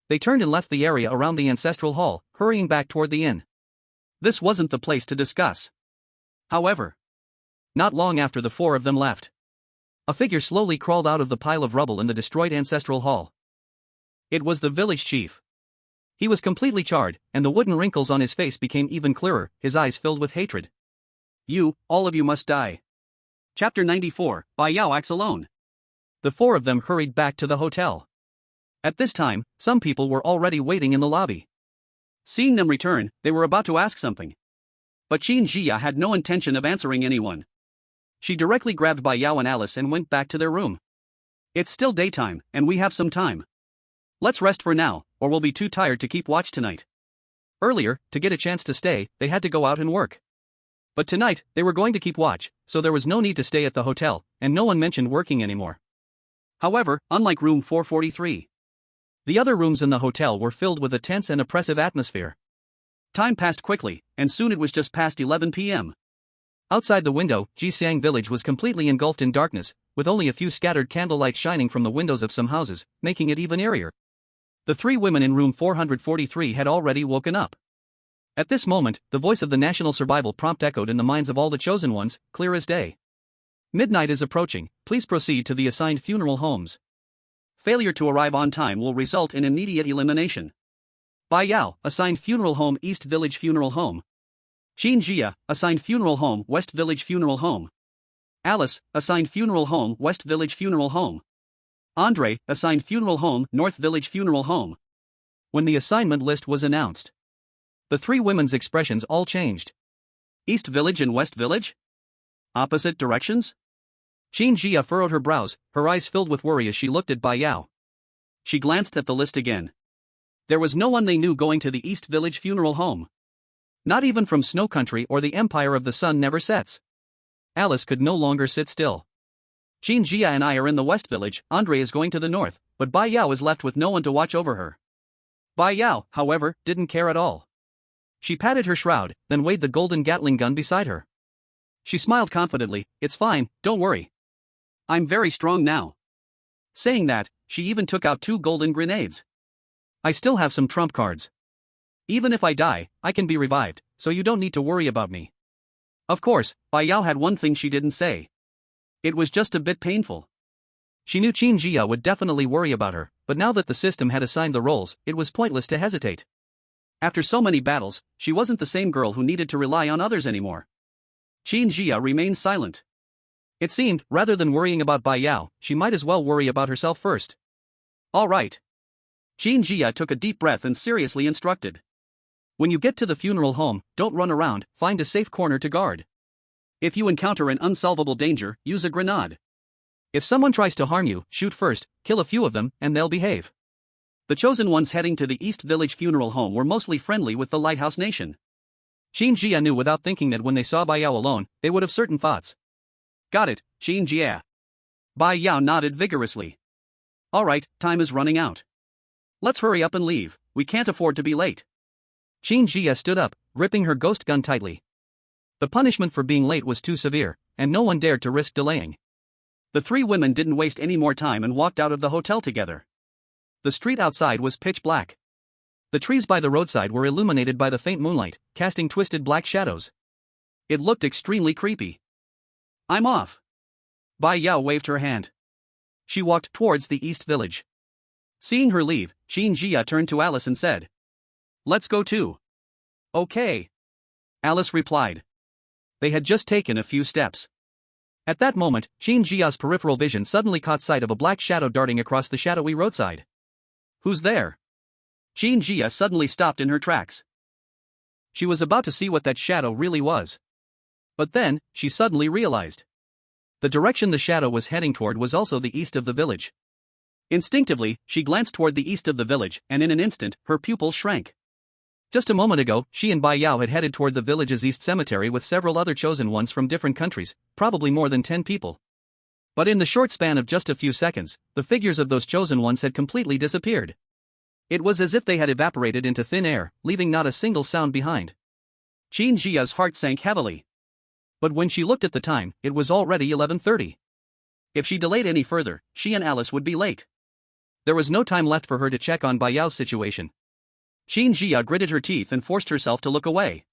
They turned and left the area around the ancestral hall, hurrying back toward the inn. This wasn't the place to discuss. However, not long after the 4 of them left, a figure slowly crawled out of the pile of rubble in the destroyed ancestral hall. It was the village chief. He was completely charred, and the wooden wrinkles on his face became even clearer, his eyes filled with hatred. You, all of you must die. Chapter 94, Bai Yao acts alone. The 4 of them hurried back to the hotel. At this time, some people were already waiting in the lobby. Seeing them return, they were about to ask something. But Qin Jia had no intention of answering anyone. She directly grabbed Bai Yao and Alice and went back to their room. It's still daytime, and we have some time. Let's rest for now, or we'll be too tired to keep watch tonight. Earlier, to get a chance to stay, they had to go out and work. But tonight, they were going to keep watch, so there was no need to stay at the hotel, and no one mentioned working anymore. However, unlike room 443, the other rooms in the hotel were filled with a tense and oppressive atmosphere. Time passed quickly, and soon it was just past 11 p.m. Outside the window, Jisiang village was completely engulfed in darkness, with only a few scattered candlelights shining from the windows of some houses, making it even eerier. The 3 women in room 443 had already woken up. At this moment, the voice of the national survival prompt echoed in the minds of all the chosen ones, clear as day. Midnight is approaching, please proceed to the assigned funeral homes. Failure to arrive on time will result in immediate elimination. Bai Yao, assigned funeral home East Village Funeral Home. Qin Jia, assigned funeral home West Village Funeral Home. Alice, assigned funeral home West Village Funeral Home. Andre, assigned funeral home North Village Funeral Home. When the assignment list was announced, the 3 women's expressions all changed. East Village and West Village? Opposite directions? Qin Jia furrowed her brows, her eyes filled with worry as she looked at Bai Yao. She glanced at the list again. There was no one they knew going to the East Village Funeral Home. Not even from Snow Country or the Empire of the Sun Never Sets. Alice could no longer sit still. Qin Jia and I are in the West Village, Andre is going to the North, but Bai Yao is left with no one to watch over her. Bai Yao, however, didn't care at all. She patted her shroud, then weighed the golden Gatling gun beside her. She smiled confidently, "It's fine, don't worry. I'm very strong now." Saying that, she even took out 2 golden grenades. "I still have some trump cards. Even if I die, I can be revived, so you don't need to worry about me." Of course, Bai Yao had one thing she didn't say. It was just a bit painful. She knew Qin Jia would definitely worry about her, but now that the system had assigned the roles, it was pointless to hesitate. After so many battles, she wasn't the same girl who needed to rely on others anymore. Qin Jia remained silent. It seemed, rather than worrying about Bai Yao, she might as well worry about herself first. "All right." Qin Jia took a deep breath and seriously instructed. "When you get to the funeral home, don't run around, find a safe corner to guard. If you encounter an unsolvable danger, use a grenade. If someone tries to harm you, shoot first, kill a few of them, and they'll behave." The chosen ones heading to the East Village funeral home were mostly friendly with the Lighthouse Nation. Qin Jia knew without thinking that when they saw Bai Yao alone, they would have certain thoughts. "Got it, Qin Jia." Bai Yao nodded vigorously. "All right, time is running out. Let's hurry up and leave, we can't afford to be late." Qin Jia stood up, gripping her ghost gun tightly. The punishment for being late was too severe, and no one dared to risk delaying. The 3 women didn't waste any more time and walked out of the hotel together. The street outside was pitch black. The trees by the roadside were illuminated by the faint moonlight, casting twisted black shadows. It looked extremely creepy. "I'm off." Bai Yao waved her hand. She walked towards the East Village. Seeing her leave, Qin Jia turned to Alice and said, "Let's go too." "Okay," Alice replied. They had just taken a few steps. At that moment, Qin Jia's peripheral vision suddenly caught sight of a black shadow darting across the shadowy roadside. "Who's there?" Qin Jia suddenly stopped in her tracks. She was about to see what that shadow really was. But then, she suddenly realized. The direction the shadow was heading toward was also the east of the village. Instinctively, she glanced toward the east of the village, and in an instant, her pupils shrank. Just a moment ago, she and Bai Yao had headed toward the village's east cemetery with several other chosen ones from different countries, probably more than 10 people. But in the short span of just a few seconds, the figures of those chosen ones had completely disappeared. It was as if they had evaporated into thin air, leaving not a single sound behind. Qin Jia's heart sank heavily. But when she looked at the time, it was already 11:30. If she delayed any further, she and Alice would be late. There was no time left for her to check on Bai Yao's situation. Qin Jia gritted her teeth and forced herself to look away.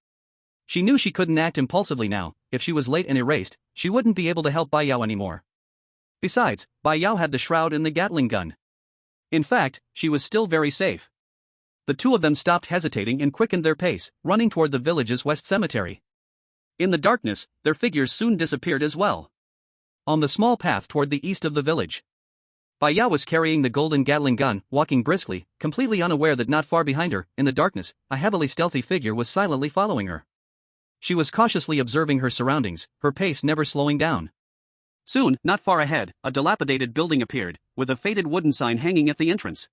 She knew she couldn't act impulsively now. If she was late and erased, she wouldn't be able to help Bai Yao anymore. Besides, Bai Yao had the shroud and the Gatling gun. In fact, she was still very safe. The 2 of them stopped hesitating and quickened their pace, running toward the village's west cemetery. In the darkness, their figures soon disappeared as well. On the small path toward the east of the village, Bai Yao was carrying the golden Gatling gun, walking briskly, completely unaware that not far behind her, in the darkness, a heavily stealthy figure was silently following her. She was cautiously observing her surroundings, her pace never slowing down. Soon, not far ahead, a dilapidated building appeared, with a faded wooden sign hanging at the entrance.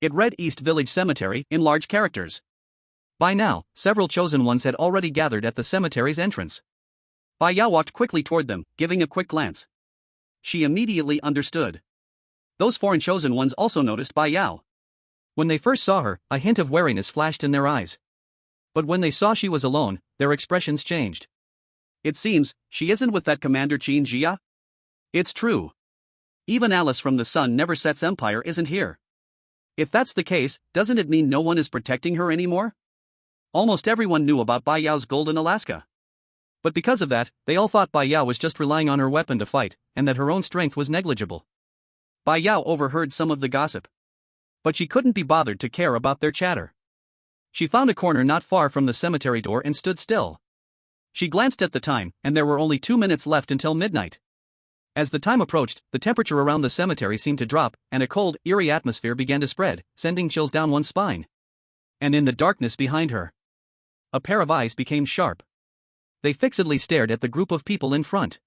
It read East Village Cemetery in large characters. By now, several chosen ones had already gathered at the cemetery's entrance. Bai Yao walked quickly toward them, giving a quick glance. She immediately understood. Those foreign chosen ones also noticed Bai Yao. When they first saw her, a hint of wariness flashed in their eyes. But when they saw she was alone, their expressions changed. "It seems, she isn't with that Commander Qin Jia?" "It's true. Even Alice from the Sun Never Sets Empire isn't here." "If that's the case, doesn't it mean no one is protecting her anymore?" Almost everyone knew about Bai Yao's golden Alaska. But because of that, they all thought Bai Yao was just relying on her weapon to fight, and that her own strength was negligible. Bai Yao overheard some of the gossip. But she couldn't be bothered to care about their chatter. She found a corner not far from the cemetery door and stood still. She glanced at the time, and there were only 2 minutes left until midnight. As the time approached, the temperature around the cemetery seemed to drop, and a cold, eerie atmosphere began to spread, sending chills down one's spine. And in the darkness behind her, a pair of eyes became sharp. They fixedly stared at the group of people in front.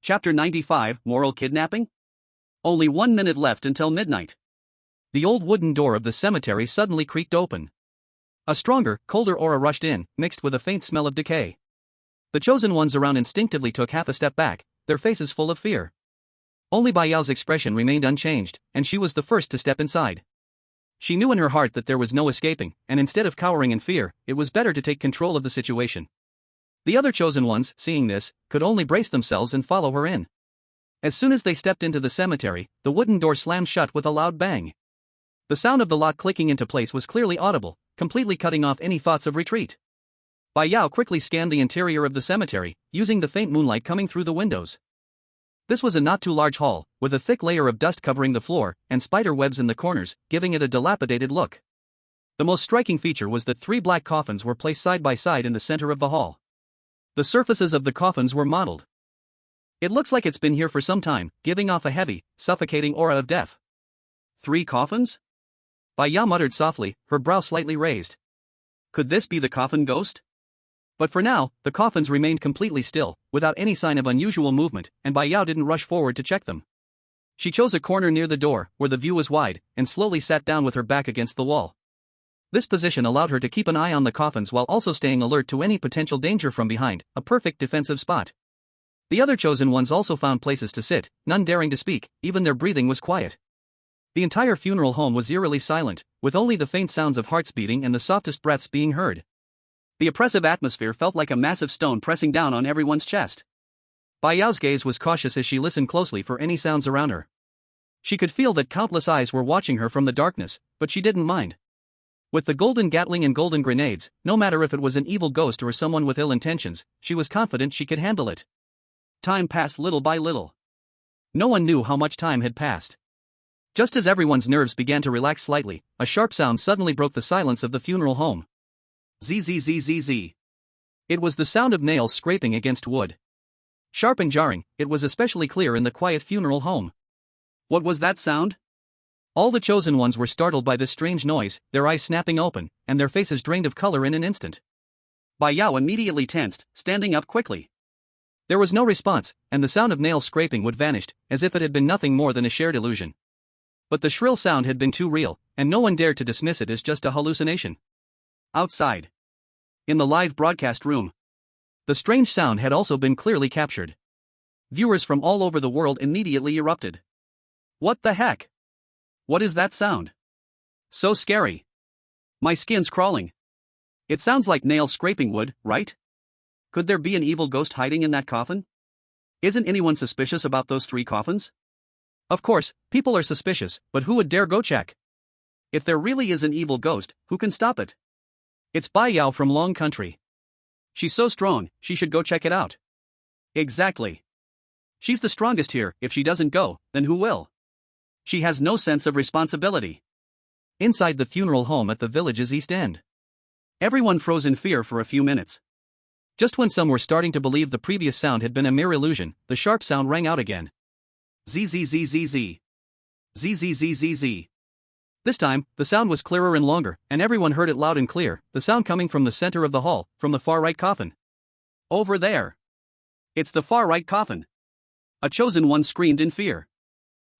Chapter 95, Moral Kidnapping? Only 1 minute left until midnight. The old wooden door of the cemetery suddenly creaked open. A stronger, colder aura rushed in, mixed with a faint smell of decay. The chosen ones around instinctively took half a step back, their faces full of fear. Only Bai Yao's expression remained unchanged, and she was the first to step inside. She knew in her heart that there was no escaping, and instead of cowering in fear, it was better to take control of the situation. The other chosen ones, seeing this, could only brace themselves and follow her in. As soon as they stepped into the cemetery, the wooden door slammed shut with a loud bang. The sound of the lock clicking into place was clearly audible, completely cutting off any thoughts of retreat. Bai Yao quickly scanned the interior of the cemetery, using the faint moonlight coming through the windows. This was a not too large hall, with a thick layer of dust covering the floor, and spider webs in the corners, giving it a dilapidated look. The most striking feature was that 3 black coffins were placed side by side in the center of the hall. The surfaces of the coffins were mottled. It looks like it's been here for some time, giving off a heavy, suffocating aura of death. 3 coffins? Bai Yao muttered softly, her brow slightly raised. Could this be the coffin ghost? But for now, the coffins remained completely still, without any sign of unusual movement, and Bai Yao didn't rush forward to check them. She chose a corner near the door, where the view was wide, and slowly sat down with her back against the wall. This position allowed her to keep an eye on the coffins while also staying alert to any potential danger from behind, a perfect defensive spot. The other chosen ones also found places to sit, none daring to speak, even their breathing was quiet. The entire funeral home was eerily silent, with only the faint sounds of hearts beating and the softest breaths being heard. The oppressive atmosphere felt like a massive stone pressing down on everyone's chest. Bai Yao's gaze was cautious as she listened closely for any sounds around her. She could feel that countless eyes were watching her from the darkness, but she didn't mind. With the golden gatling and golden grenades, no matter if it was an evil ghost or someone with ill intentions, she was confident she could handle it. Time passed little by little. No one knew how much time had passed. Just as everyone's nerves began to relax slightly, a sharp sound suddenly broke the silence of the funeral home. Zzzzz. It was the sound of nails scraping against wood. Sharp and jarring, it was especially clear in the quiet funeral home. What was that sound? All the chosen ones were startled by this strange noise, their eyes snapping open, and their faces drained of color in an instant. Bai Yao immediately tensed, standing up quickly. There was no response, and the sound of nails scraping would vanished, as if it had been nothing more than a shared illusion. But the shrill sound had been too real, and no one dared to dismiss it as just a hallucination. Outside, in the live broadcast room, the strange sound had also been clearly captured. Viewers from all over the world immediately erupted. What the heck? What is that sound? So scary. My skin's crawling. It sounds like nails scraping wood, right? Could there be an evil ghost hiding in that coffin? Isn't anyone suspicious about those 3 coffins? Of course, people are suspicious, but who would dare go check? If there really is an evil ghost, who can stop it? It's Bai Yao from Long Country. She's so strong, she should go check it out. Exactly. She's the strongest here. If she doesn't go, then who will? She has no sense of responsibility. Inside the funeral home at the village's east end, everyone froze in fear for a few minutes. Just when some were starting to believe the previous sound had been a mere illusion, the sharp sound rang out again. Zzzzz. Zzzzz. This time, the sound was clearer and longer, and everyone heard it loud and clear, the sound coming from the center of the hall, from the far right coffin. Over there. It's the far right coffin. A chosen one screamed in fear,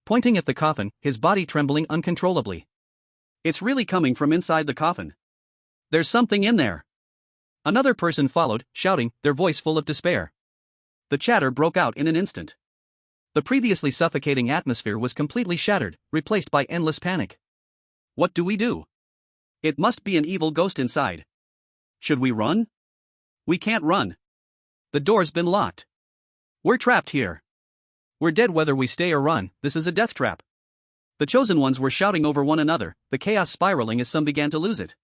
pointing at the coffin, his body trembling uncontrollably. It's really coming from inside the coffin. There's something in there. Another person followed, shouting, their voice full of despair. The chatter broke out in an instant. The previously suffocating atmosphere was completely shattered, replaced by endless panic. What do we do? It must be an evil ghost inside. Should we run? We can't run. The door's been locked. We're trapped here. We're dead whether we stay or run. This is a death trap. The chosen ones were shouting over one another, the chaos spiraling as some began to lose it.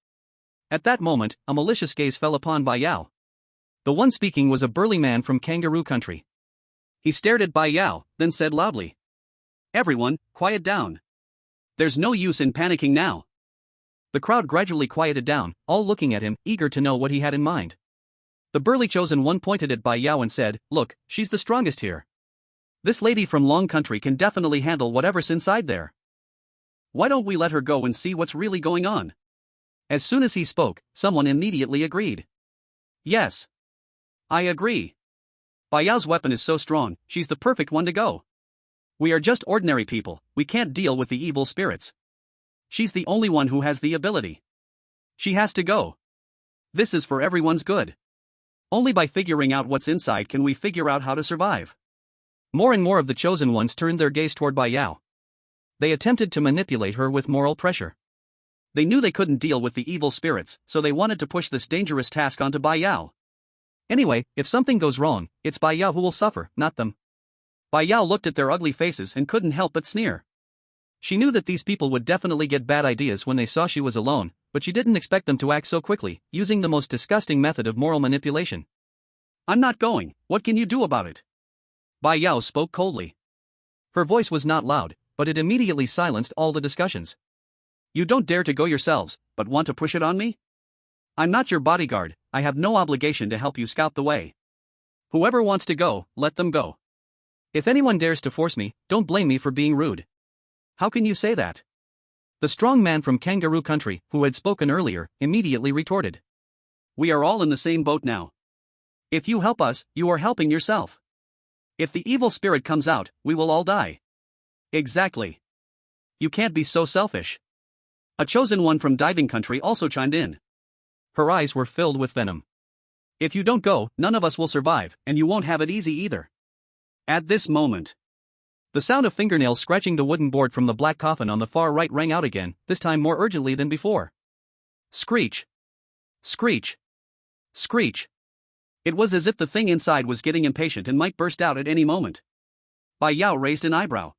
At that moment, a malicious gaze fell upon Bai Yao. The one speaking was a burly man from Kangaroo Country. He stared at Bai Yao, then said loudly, "Everyone, quiet down. There's no use in panicking now." The crowd gradually quieted down, all looking at him, eager to know what he had in mind. The burly chosen one pointed at Bai Yao and said, "Look, she's the strongest here. This lady from Long Country can definitely handle whatever's inside there. Why don't we let her go and see what's really going on?" As soon as he spoke, someone immediately agreed. "Yes. I agree. Bai Yao's weapon is so strong, she's the perfect one to go. We are just ordinary people, we can't deal with the evil spirits. She's the only one who has the ability. She has to go. This is for everyone's good. Only by figuring out what's inside can we figure out how to survive." More and more of the chosen ones turned their gaze toward Bai Yao. They attempted to manipulate her with moral pressure. They knew they couldn't deal with the evil spirits, so they wanted to push this dangerous task onto Bai Yao. Anyway, if something goes wrong, it's Bai Yao who will suffer, not them. Bai Yao looked at their ugly faces and couldn't help but sneer. She knew that these people would definitely get bad ideas when they saw she was alone, but she didn't expect them to act so quickly, using the most disgusting method of moral manipulation. I'm not going, what can you do about it? Bai Yao spoke coldly. Her voice was not loud, but it immediately silenced all the discussions. You don't dare to go yourselves, but want to push it on me? I'm not your bodyguard, I have no obligation to help you scout the way. Whoever wants to go, let them go. If anyone dares to force me, don't blame me for being rude. How can you say that? The strong man from Kangaroo Country, who had spoken earlier, immediately retorted. We are all in the same boat now. If you help us, you are helping yourself. If the evil spirit comes out, we will all die. Exactly. You can't be so selfish. A chosen one from Diving Country also chimed in. Her eyes were filled with venom. If you don't go, none of us will survive, and you won't have it easy either. At this moment, the sound of fingernails scratching the wooden board from the black coffin on the far right rang out again, this time more urgently than before. Screech. Screech. Screech. It was as if the thing inside was getting impatient and might burst out at any moment. Bai Yao raised an eyebrow.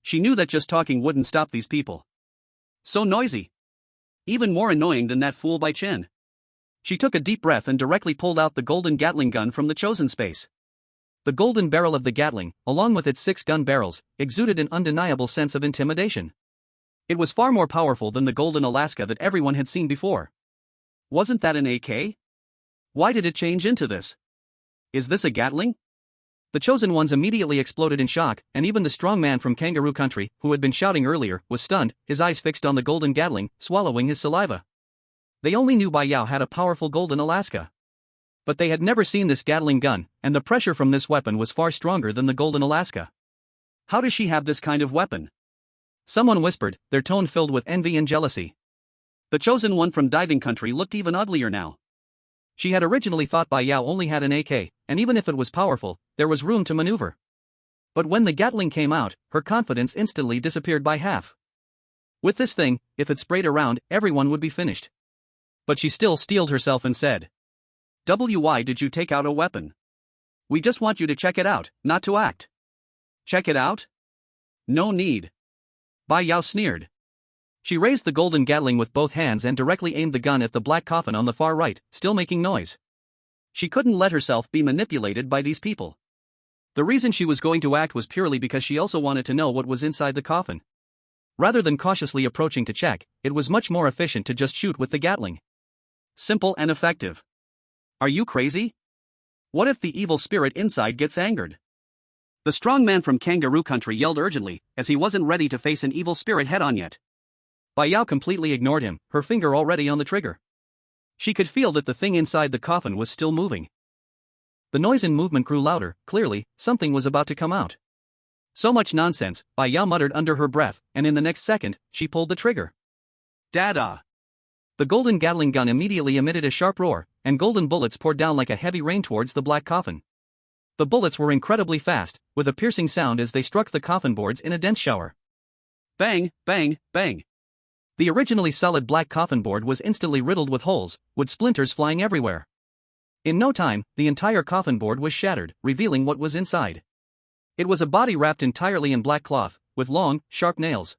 She knew that just talking wouldn't stop these people. So noisy. Even more annoying than that fool Bai Chen. She took a deep breath and directly pulled out the golden Gatling gun from the chosen space. The golden barrel of the Gatling, along with its 6 gun barrels, exuded an undeniable sense of intimidation. It was far more powerful than the golden Alaska that everyone had seen before. Wasn't that an AK? Why did it change into this? Is this a Gatling? The chosen ones immediately exploded in shock, and even the strong man from Kangaroo Country, who had been shouting earlier, was stunned, his eyes fixed on the golden Gatling, swallowing his saliva. They only knew Bai Yao had a powerful golden Alaska. But they had never seen this Gatling gun, and the pressure from this weapon was far stronger than the golden Alaska. How does she have this kind of weapon? Someone whispered, their tone filled with envy and jealousy. The chosen one from Diving Country looked even uglier now. She had originally thought Bai Yao only had an AK, and even if it was powerful, there was room to maneuver. But when the Gatling came out, her confidence instantly disappeared by half. With this thing, if it sprayed around, everyone would be finished. But she still steeled herself and said, "Why did you take out a weapon? We just want you to check it out, not to act." Check it out? No need. Bai Yao sneered. She raised the golden Gatling with both hands and directly aimed the gun at the black coffin on the far right, still making noise. She couldn't let herself be manipulated by these people. The reason she was going to act was purely because she also wanted to know what was inside the coffin. Rather than cautiously approaching to check, it was much more efficient to just shoot with the Gatling. Simple and effective. Are you crazy? What if the evil spirit inside gets angered? The strong man from Kangaroo Country yelled urgently, as he wasn't ready to face an evil spirit head-on yet. Bai Yao completely ignored him, her finger already on the trigger. She could feel that the thing inside the coffin was still moving. The noise and movement grew louder, clearly, something was about to come out. So much nonsense, Bai Yao muttered under her breath, and in the next second, she pulled the trigger. Dada! The golden Gatling gun immediately emitted a sharp roar, and golden bullets poured down like a heavy rain towards the black coffin. The bullets were incredibly fast, with a piercing sound as they struck the coffin boards in a dense shower. Bang, bang, bang. The originally solid black coffin board was instantly riddled with holes, with splinters flying everywhere. In no time, the entire coffin board was shattered, revealing what was inside. It was a body wrapped entirely in black cloth, with long, sharp nails.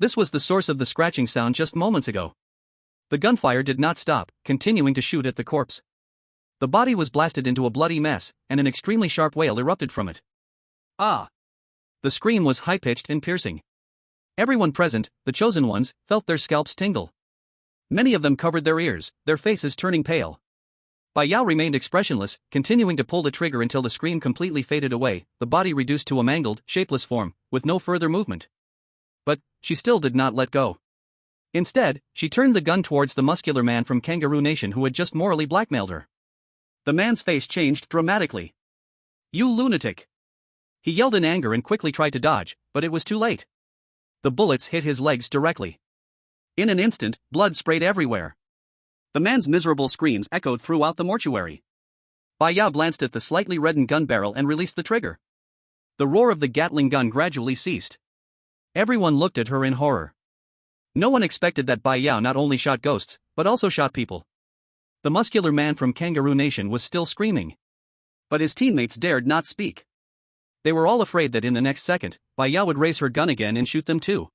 This was the source of the scratching sound just moments ago. The gunfire did not stop, continuing to shoot at the corpse. The body was blasted into a bloody mess, and an extremely sharp wail erupted from it. Ah! The scream was high-pitched and piercing. Everyone present, the chosen ones, felt their scalps tingle. Many of them covered their ears, their faces turning pale. Bai Yao remained expressionless, continuing to pull the trigger until the scream completely faded away, the body reduced to a mangled, shapeless form, with no further movement. But she still did not let go. Instead, she turned the gun towards the muscular man from Kangaroo Nation who had just morally blackmailed her. The man's face changed dramatically. "You lunatic!" He yelled in anger and quickly tried to dodge, but it was too late. The bullets hit his legs directly. In an instant, blood sprayed everywhere. The man's miserable screams echoed throughout the mortuary. Bai Yao glanced at the slightly reddened gun barrel and released the trigger. The roar of the Gatling gun gradually ceased. Everyone looked at her in horror. No one expected that Bai Yao not only shot ghosts, but also shot people. The muscular man from Kangaroo Nation was still screaming. But his teammates dared not speak. They were all afraid that in the next second, Bai Yao would raise her gun again and shoot them too.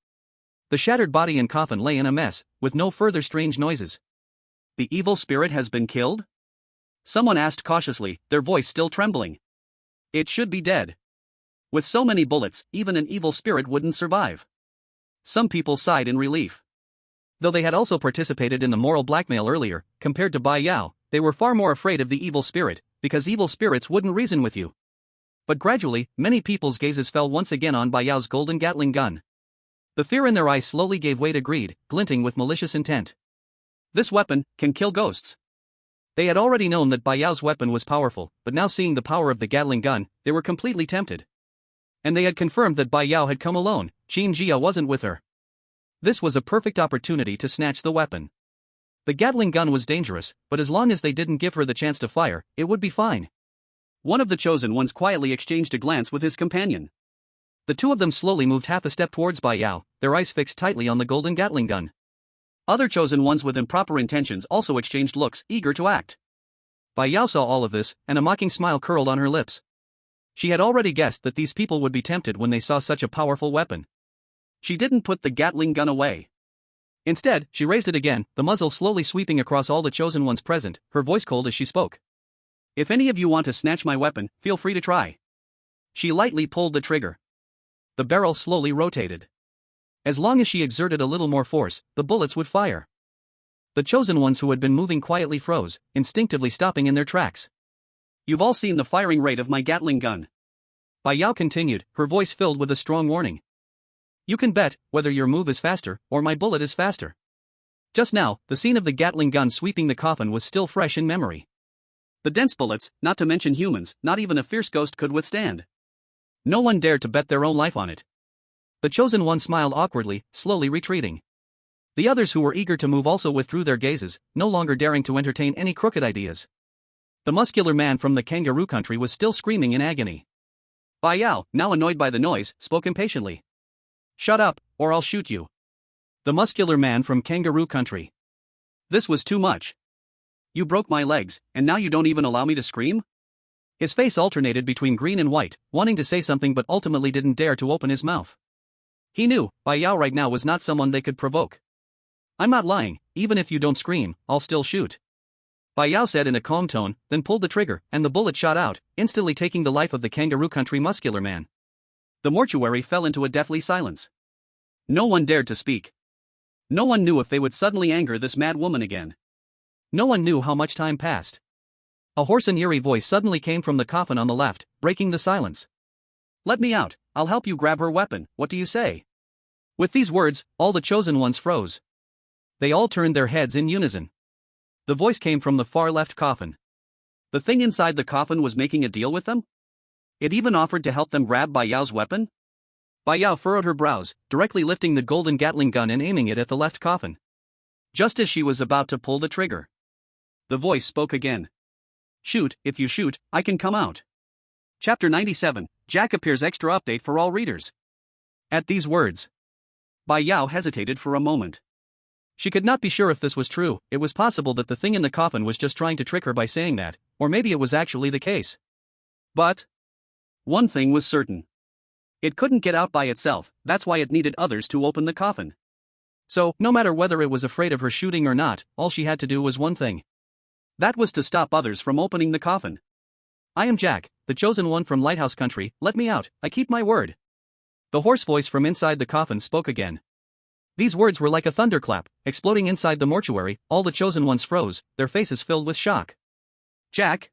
The shattered body and coffin lay in a mess, with no further strange noises. The evil spirit has been killed? Someone asked cautiously, their voice still trembling. It should be dead. With so many bullets, even an evil spirit wouldn't survive. Some people sighed in relief. Though they had also participated in the moral blackmail earlier, compared to Bai Yao, they were far more afraid of the evil spirit, because evil spirits wouldn't reason with you. But gradually, many people's gazes fell once again on Bai Yao's golden Gatling gun. The fear in their eyes slowly gave way to greed, glinting with malicious intent. This weapon can kill ghosts. They had already known that Bai Yao's weapon was powerful, but now seeing the power of the Gatling gun, they were completely tempted. And they had confirmed that Bai Yao had come alone, Qin Jia wasn't with her. This was a perfect opportunity to snatch the weapon. The Gatling gun was dangerous, but as long as they didn't give her the chance to fire, it would be fine. One of the chosen ones quietly exchanged a glance with his companion. The two of them slowly moved half a step towards Bai Yao, their eyes fixed tightly on the golden Gatling gun. Other chosen ones with improper intentions also exchanged looks, eager to act. Bai Yao saw all of this, and a mocking smile curled on her lips. She had already guessed that these people would be tempted when they saw such a powerful weapon. She didn't put the Gatling gun away. Instead, she raised it again, the muzzle slowly sweeping across all the chosen ones present, her voice cold as she spoke. If any of you want to snatch my weapon, feel free to try. She lightly pulled the trigger. The barrel slowly rotated. As long as she exerted a little more force, the bullets would fire. The chosen ones who had been moving quietly froze, instinctively stopping in their tracks. You've all seen the firing rate of my Gatling gun. Bai Yao continued, her voice filled with a strong warning. You can bet whether your move is faster, or my bullet is faster. Just now, the scene of the Gatling gun sweeping the coffin was still fresh in memory. The dense bullets, not to mention humans, not even a fierce ghost could withstand. No one dared to bet their own life on it. The chosen one smiled awkwardly, slowly retreating. The others who were eager to move also withdrew their gazes, no longer daring to entertain any crooked ideas. The muscular man from the Kangaroo country was still screaming in agony. Bai Yao, now annoyed by the noise, spoke impatiently. Shut up, or I'll shoot you. The muscular man from Kangaroo country. This was too much. You broke my legs, and now you don't even allow me to scream? His face alternated between green and white, wanting to say something but ultimately didn't dare to open his mouth. He knew, Bai Yao right now was not someone they could provoke. I'm not lying, even if you don't scream, I'll still shoot. Bai Yao said in a calm tone, then pulled the trigger, and the bullet shot out, instantly taking the life of the Kangaroo country muscular man. The mortuary fell into a deathly silence. No one dared to speak. No one knew if they would suddenly anger this mad woman again. No one knew how much time passed. A hoarse and eerie voice suddenly came from the coffin on the left, breaking the silence. Let me out, I'll help you grab her weapon, what do you say? With these words, all the chosen ones froze. They all turned their heads in unison. The voice came from the far left coffin. The thing inside the coffin was making a deal with them? It even offered to help them grab Bai Yao's weapon? Bai Yao furrowed her brows, directly lifting the golden Gatling gun and aiming it at the left coffin. Just as she was about to pull the trigger, the voice spoke again. Shoot, if you shoot, I can come out. Chapter 97, Jack appears extra update for all readers. At these words, Bai Yao hesitated for a moment. She could not be sure if this was true. It was possible that the thing in the coffin was just trying to trick her by saying that, or maybe it was actually the case. But one thing was certain. It couldn't get out by itself, that's why it needed others to open the coffin. So, no matter whether it was afraid of her shooting or not, all she had to do was one thing. That was to stop others from opening the coffin. I am Jack, the chosen one from Lighthouse Country, let me out, I keep my word. The hoarse voice from inside the coffin spoke again. These words were like a thunderclap, exploding inside the mortuary. All the chosen ones froze, their faces filled with shock. Jack?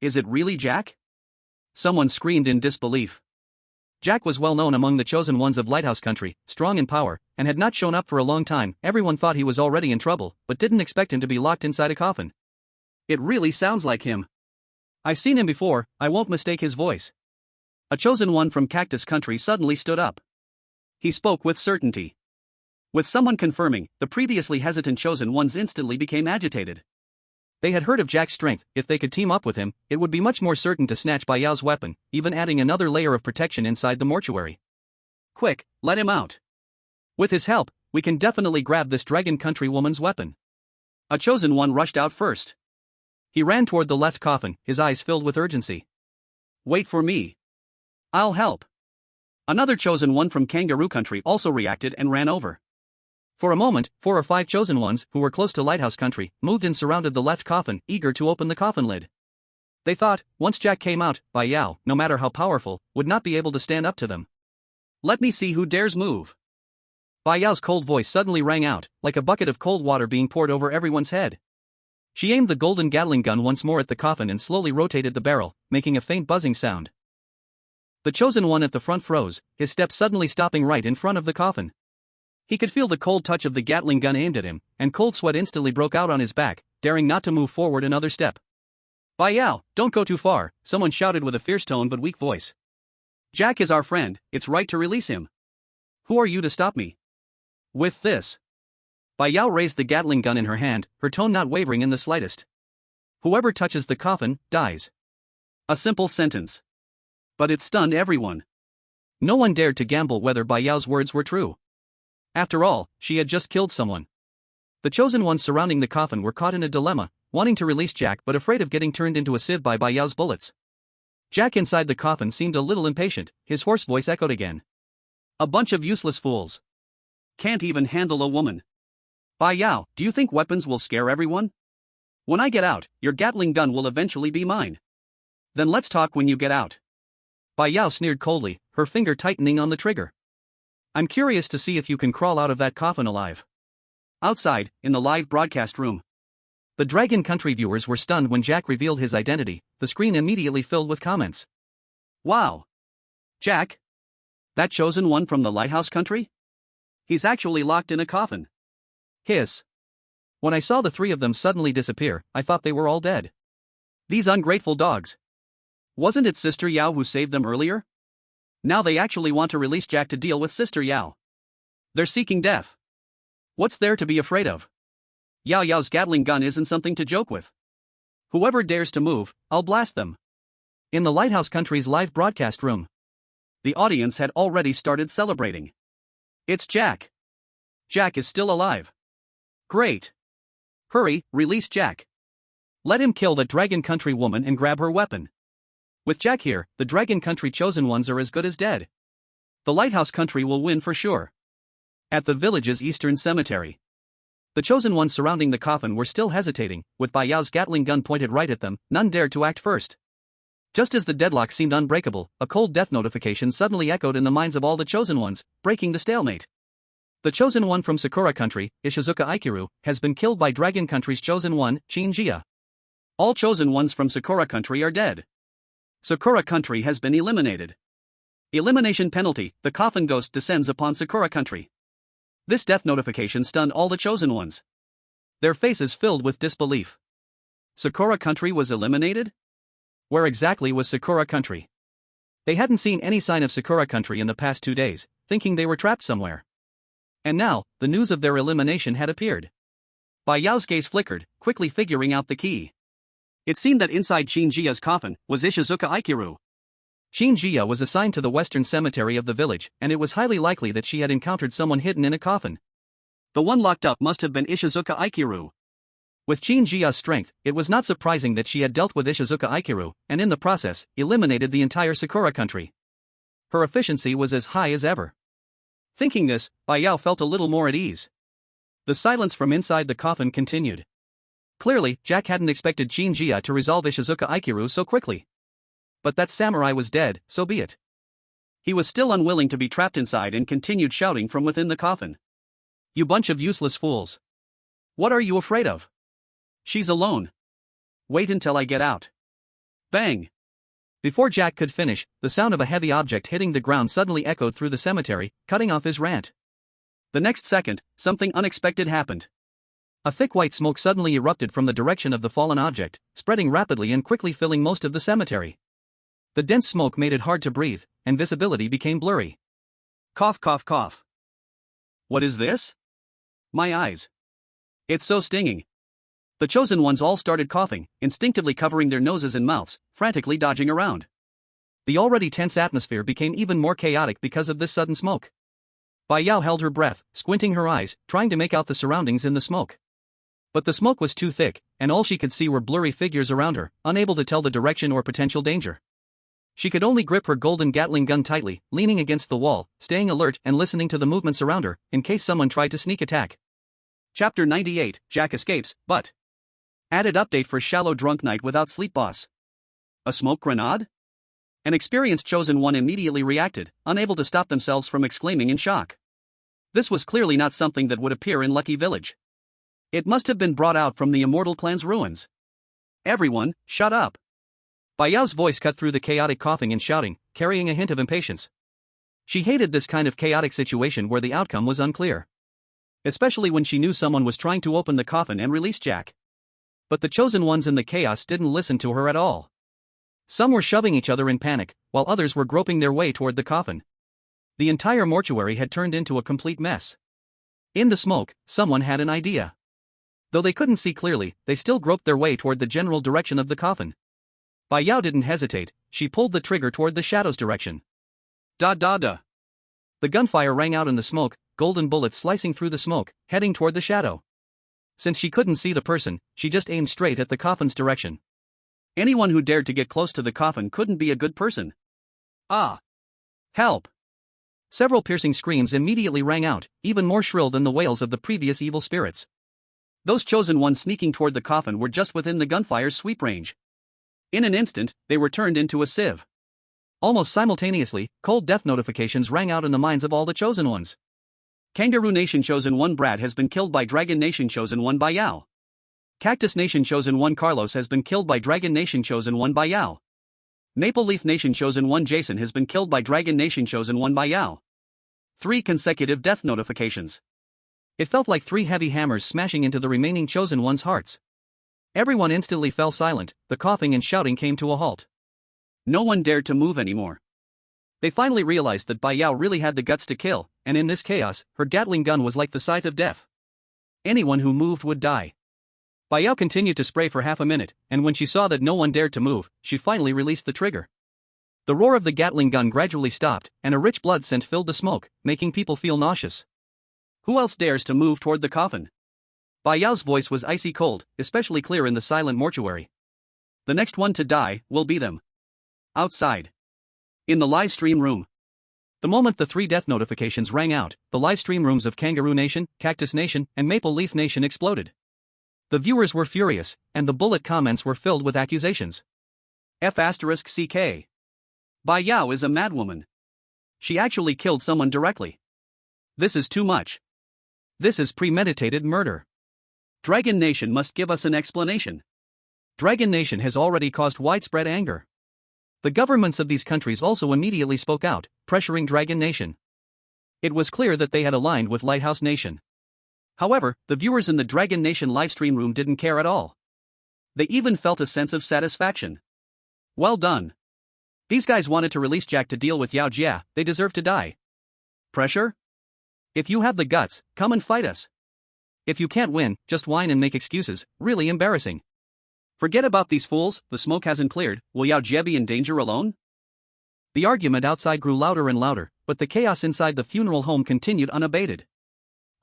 Is it really Jack? Someone screamed in disbelief. Jack was well known among the chosen ones of Lighthouse Country, strong in power, and had not shown up for a long time. Everyone thought he was already in trouble, but didn't expect him to be locked inside a coffin. It really sounds like him. I've seen him before, I won't mistake his voice. A chosen one from Cactus Country suddenly stood up. He spoke with certainty. With someone confirming, the previously hesitant chosen ones instantly became agitated. They had heard of Jack's strength. If they could team up with him, it would be much more certain to snatch Bai Yao's weapon, even adding another layer of protection inside the mortuary. Quick, let him out. With his help, we can definitely grab this dragon country woman's weapon. A chosen one rushed out first. He ran toward the left coffin, his eyes filled with urgency. Wait for me. I'll help. Another chosen one from kangaroo country also reacted and ran over. For a moment, 4 or 5 chosen ones, who were close to lighthouse country, moved and surrounded the left coffin, eager to open the coffin lid. They thought, once Jack came out, Bai Yao, no matter how powerful, would not be able to stand up to them. Let me see who dares move. Bai Yao's cold voice suddenly rang out, like a bucket of cold water being poured over everyone's head. She aimed the golden Gatling gun once more at the coffin and slowly rotated the barrel, making a faint buzzing sound. The chosen one at the front froze, his step suddenly stopping right in front of the coffin. He could feel the cold touch of the Gatling gun aimed at him, and cold sweat instantly broke out on his back, daring not to move forward another step. Bai Yao, don't go too far, someone shouted with a fierce tone but weak voice. Jack is our friend, it's right to release him. Who are you to stop me? With this. Bai Yao raised the Gatling gun in her hand, her tone not wavering in the slightest. Whoever touches the coffin, dies. A simple sentence. But it stunned everyone. No one dared to gamble whether Bai Yao's words were true. After all, she had just killed someone. The chosen ones surrounding the coffin were caught in a dilemma, wanting to release Jack but afraid of getting turned into a sieve by Bai Yao's bullets. Jack inside the coffin seemed a little impatient, his hoarse voice echoed again. A bunch of useless fools. Can't even handle a woman. Bai Yao, do you think weapons will scare everyone? When I get out, your Gatling gun will eventually be mine. Then let's talk when you get out. Bai Yao sneered coldly, her finger tightening on the trigger. I'm curious to see if you can crawl out of that coffin alive. Outside, in the live broadcast room. The Dragon Country viewers were stunned when Jack revealed his identity, the screen immediately filled with comments. Wow! Jack? That chosen one from the lighthouse country? He's actually locked in a coffin. Hiss. When I saw the 3 of them suddenly disappear, I thought they were all dead. These ungrateful dogs. Wasn't it Sister Yao who saved them earlier? Now they actually want to release Jack to deal with Sister Yao. They're seeking death. What's there to be afraid of? Yao Yao's Gatling gun isn't something to joke with. Whoever dares to move, I'll blast them. In the Lighthouse Country's live broadcast room, the audience had already started celebrating. It's Jack. Jack is still alive. Great. Hurry, release Jack. Let him kill the Dragon Country woman and grab her weapon. With Jack here, the Dragon Country chosen ones are as good as dead. The Lighthouse Country will win for sure. At the village's eastern cemetery, the chosen ones surrounding the coffin were still hesitating, with Bai Yao's Gatling gun pointed right at them, none dared to act first. Just as the deadlock seemed unbreakable, a cold death notification suddenly echoed in the minds of all the chosen ones, breaking the stalemate. The chosen one from Sakura Country, Ishizuka Aikiru, has been killed by Dragon Country's chosen one, Qin Jia. All chosen ones from Sakura Country are dead. Sakura Country has been eliminated. Elimination penalty, the coffin ghost descends upon Sakura Country. This death notification stunned all the chosen ones. Their faces filled with disbelief. Sakura Country was eliminated? Where exactly was Sakura Country? They hadn't seen any sign of Sakura Country in the past 2 days, thinking they were trapped somewhere. And now, the news of their elimination had appeared. Bai Yao's gaze flickered, quickly figuring out the key. It seemed that inside Qin Jia's coffin was Ishizuka Aikiru. Qin Jia was assigned to the western cemetery of the village, and it was highly likely that she had encountered someone hidden in a coffin. The one locked up must have been Ishizuka Aikiru. With Qin Jia's strength, it was not surprising that she had dealt with Ishizuka Aikiru, and in the process, eliminated the entire Sakura Country. Her efficiency was as high as ever. Thinking this, Bai Yao felt a little more at ease. The silence from inside the coffin continued. Clearly, Jack hadn't expected Qin Jia to resolve Ishizuka Aikiru so quickly. But that samurai was dead, so be it. He was still unwilling to be trapped inside and continued shouting from within the coffin. You bunch of useless fools. What are you afraid of? She's alone. Wait until I get out. Bang! Before Jack could finish, the sound of a heavy object hitting the ground suddenly echoed through the cemetery, cutting off his rant. The next second, something unexpected happened. A thick white smoke suddenly erupted from the direction of the fallen object, spreading rapidly and quickly filling most of the cemetery. The dense smoke made it hard to breathe, and visibility became blurry. Cough, cough, cough. What is this? My eyes. It's so stinging. The chosen ones all started coughing, instinctively covering their noses and mouths, frantically dodging around. The already tense atmosphere became even more chaotic because of this sudden smoke. Bai Yao held her breath, squinting her eyes, trying to make out the surroundings in the smoke. But the smoke was too thick, and all she could see were blurry figures around her, unable to tell the direction or potential danger. She could only grip her golden Gatling gun tightly, leaning against the wall, staying alert and listening to the movements around her, in case someone tried to sneak attack. Chapter 98, Jack escapes, but... Added update for shallow drunk night without sleep boss. A smoke grenade? An experienced chosen one immediately reacted, unable to stop themselves from exclaiming in shock. This was clearly not something that would appear in Lucky Village. It must have been brought out from the Immortal Clan's ruins. Everyone, shut up. Bai Yao's voice cut through the chaotic coughing and shouting, carrying a hint of impatience. She hated this kind of chaotic situation where the outcome was unclear. Especially when she knew someone was trying to open the coffin and release Jack. But the chosen ones in the chaos didn't listen to her at all. Some were shoving each other in panic, while others were groping their way toward the coffin. The entire mortuary had turned into a complete mess. In the smoke, someone had an idea. Though they couldn't see clearly, they still groped their way toward the general direction of the coffin. Bai Yao didn't hesitate, she pulled the trigger toward the shadow's direction. Da da da. The gunfire rang out in the smoke, golden bullets slicing through the smoke, heading toward the shadow. Since she couldn't see the person, she just aimed straight at the coffin's direction. Anyone who dared to get close to the coffin couldn't be a good person. Ah! Help! Several piercing screams immediately rang out, even more shrill than the wails of the previous evil spirits. Those chosen ones sneaking toward the coffin were just within the gunfire's sweep range. In an instant, they were turned into a sieve. Almost simultaneously, cold death notifications rang out in the minds of all the chosen ones. Kangaroo Nation Chosen 1 Brad has been killed by Dragon Nation Chosen 1 Bai Yao. Cactus Nation Chosen 1 Carlos has been killed by Dragon Nation Chosen 1 Bai Yao. Maple Leaf Nation Chosen 1 Jason has been killed by Dragon Nation Chosen 1 Bai Yao. 3 consecutive death notifications. It felt like 3 heavy hammers smashing into the remaining chosen ones' hearts. Everyone instantly fell silent, the coughing and shouting came to a halt. No one dared to move anymore. They finally realized that Bai Yao really had the guts to kill, and in this chaos, her Gatling gun was like the scythe of death. Anyone who moved would die. Bai Yao continued to spray for half a minute, and when she saw that no one dared to move, she finally released the trigger. The roar of the Gatling gun gradually stopped, and a rich blood scent filled the smoke, making people feel nauseous. Who else dares to move toward the coffin? Bai Yao's voice was icy cold, especially clear in the silent mortuary. The next one to die will be them. Outside. In the live stream room. The moment the 3 death notifications rang out, the live stream rooms of Kangaroo Nation, Cactus Nation, and Maple Leaf Nation exploded. The viewers were furious, and the bullet comments were filled with accusations. F***CK. Bai Yao is a madwoman. She actually killed someone directly. This is too much. This is premeditated murder. Dragon Nation must give us an explanation. Dragon Nation has already caused widespread anger. The governments of these countries also immediately spoke out, pressuring Dragon Nation. It was clear that they had aligned with Lighthouse Nation. However, the viewers in the Dragon Nation livestream room didn't care at all. They even felt a sense of satisfaction. Well done. These guys wanted to release Jack to deal with Yao Jia, they deserve to die. Pressure? If you have the guts, come and fight us. If you can't win, just whine and make excuses, really embarrassing. Forget about these fools, the smoke hasn't cleared, will Yao Jie be in danger alone? The argument outside grew louder and louder, but the chaos inside the funeral home continued unabated.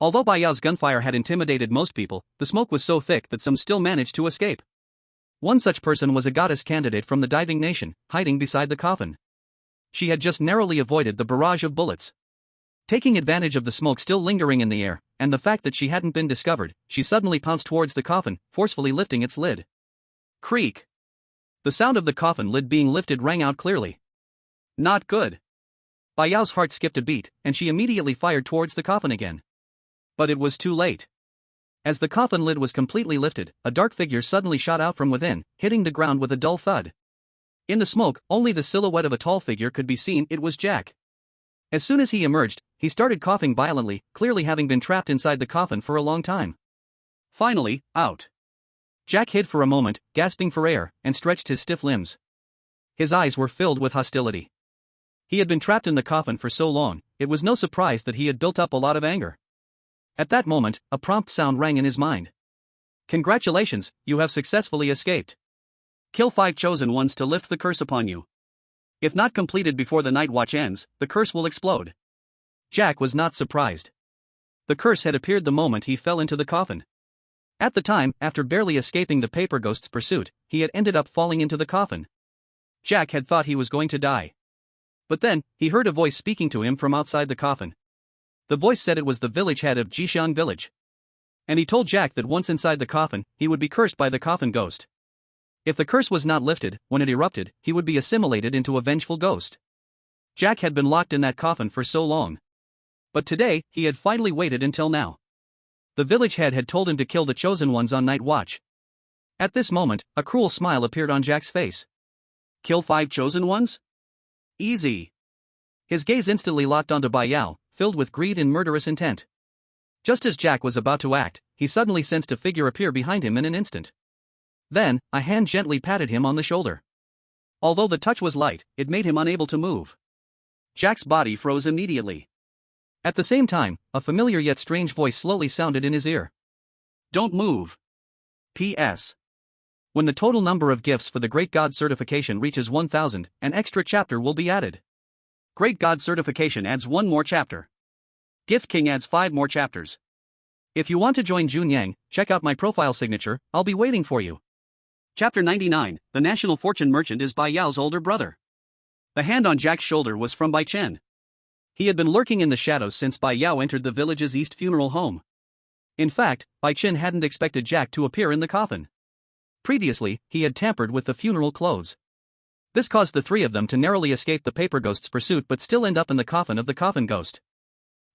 Although Bai Yao's gunfire had intimidated most people, the smoke was so thick that some still managed to escape. One such person was a goddess candidate from the Diving Nation, hiding beside the coffin. She had just narrowly avoided the barrage of bullets. Taking advantage of the smoke still lingering in the air, and the fact that she hadn't been discovered, she suddenly pounced towards the coffin, forcefully lifting its lid. Creak. The sound of the coffin lid being lifted rang out clearly. Not good. Bai Yao's heart skipped a beat, and she immediately fired towards the coffin again. But it was too late. As the coffin lid was completely lifted, a dark figure suddenly shot out from within, hitting the ground with a dull thud. In the smoke, only the silhouette of a tall figure could be seen. It was Jack. As soon as he emerged, he started coughing violently, clearly having been trapped inside the coffin for a long time. Finally, out. Jack hid for a moment, gasping for air, and stretched his stiff limbs. His eyes were filled with hostility. He had been trapped in the coffin for so long, it was no surprise that he had built up a lot of anger. At that moment, a prompt sound rang in his mind. Congratulations, you have successfully escaped. Kill 5 chosen ones to lift the curse upon you. If not completed before the night watch ends, the curse will explode. Jack was not surprised. The curse had appeared the moment he fell into the coffin. At the time, after barely escaping the paper ghost's pursuit, he had ended up falling into the coffin. Jack had thought he was going to die. But then, he heard a voice speaking to him from outside the coffin. The voice said it was the village head of Jixiang village. And he told Jack that once inside the coffin, he would be cursed by the coffin ghost. If the curse was not lifted, when it erupted, he would be assimilated into a vengeful ghost. Jack had been locked in that coffin for so long. But today, he had finally waited until now. The village head had told him to kill the chosen ones on night watch. At this moment, a cruel smile appeared on Jack's face. Kill 5 chosen ones? Easy. His gaze instantly locked onto Bai Yao, filled with greed and murderous intent. Just as Jack was about to act, he suddenly sensed a figure appear behind him in an instant. Then, a hand gently patted him on the shoulder. Although the touch was light, it made him unable to move. Jack's body froze immediately. At the same time, a familiar yet strange voice slowly sounded in his ear. Don't move. P.S. When the total number of gifts for the Great God certification reaches 1,000, an extra chapter will be added. Great God certification adds 1 more chapter. Gift King adds 5 more chapters. If you want to join Junyang, check out my profile signature, I'll be waiting for you. Chapter 99, The National Fortune Merchant is Bai Yao's older brother. The hand on Jack's shoulder was from Bai Chen. He had been lurking in the shadows since Bai Yao entered the village's east funeral home. In fact, Bai Chen hadn't expected Jack to appear in the coffin. Previously, he had tampered with the funeral clothes. This caused the 3 of them to narrowly escape the paper ghost's pursuit but still end up in the coffin of the coffin ghost.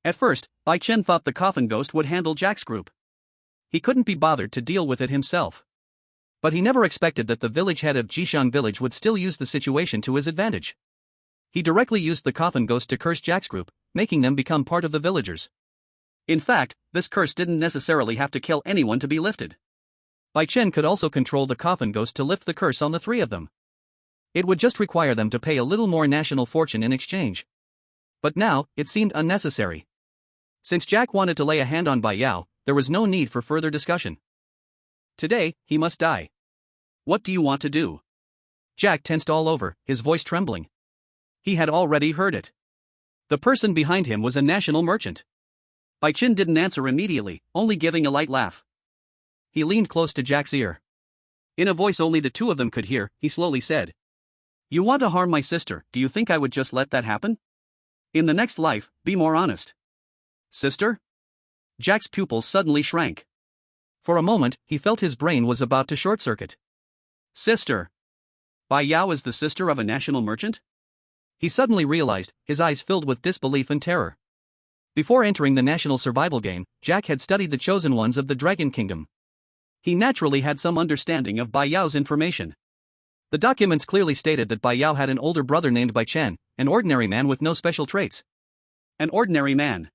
At first, Bai Chen thought the coffin ghost would handle Jack's group. He couldn't be bothered to deal with it himself. But he never expected that the village head of Jixiang village would still use the situation to his advantage. He directly used the coffin ghost to curse Jack's group, making them become part of the villagers. In fact, this curse didn't necessarily have to kill anyone to be lifted. Bai Chen could also control the coffin ghost to lift the curse on the 3 of them. It would just require them to pay a little more national fortune in exchange. But now, it seemed unnecessary. Since Jack wanted to lay a hand on Bai Yao, there was no need for further discussion. Today, he must die. What do you want to do? Jack tensed all over, his voice trembling. He had already heard it. The person behind him was a national merchant. Bai Chen didn't answer immediately, only giving a light laugh. He leaned close to Jack's ear. In a voice only the 2 of them could hear, he slowly said, "You want to harm my sister, do you think I would just let that happen? In the next life, be more honest." Sister? Jack's pupils suddenly shrank. For a moment, he felt his brain was about to short-circuit. Sister? Bai Yao is the sister of a national merchant? He suddenly realized, his eyes filled with disbelief and terror. Before entering the national survival game, Jack had studied the chosen ones of the Dragon Kingdom. He naturally had some understanding of Bai Yao's information. The documents clearly stated that Bai Yao had an older brother named Bai Chen, an ordinary man with no special traits. An ordinary man.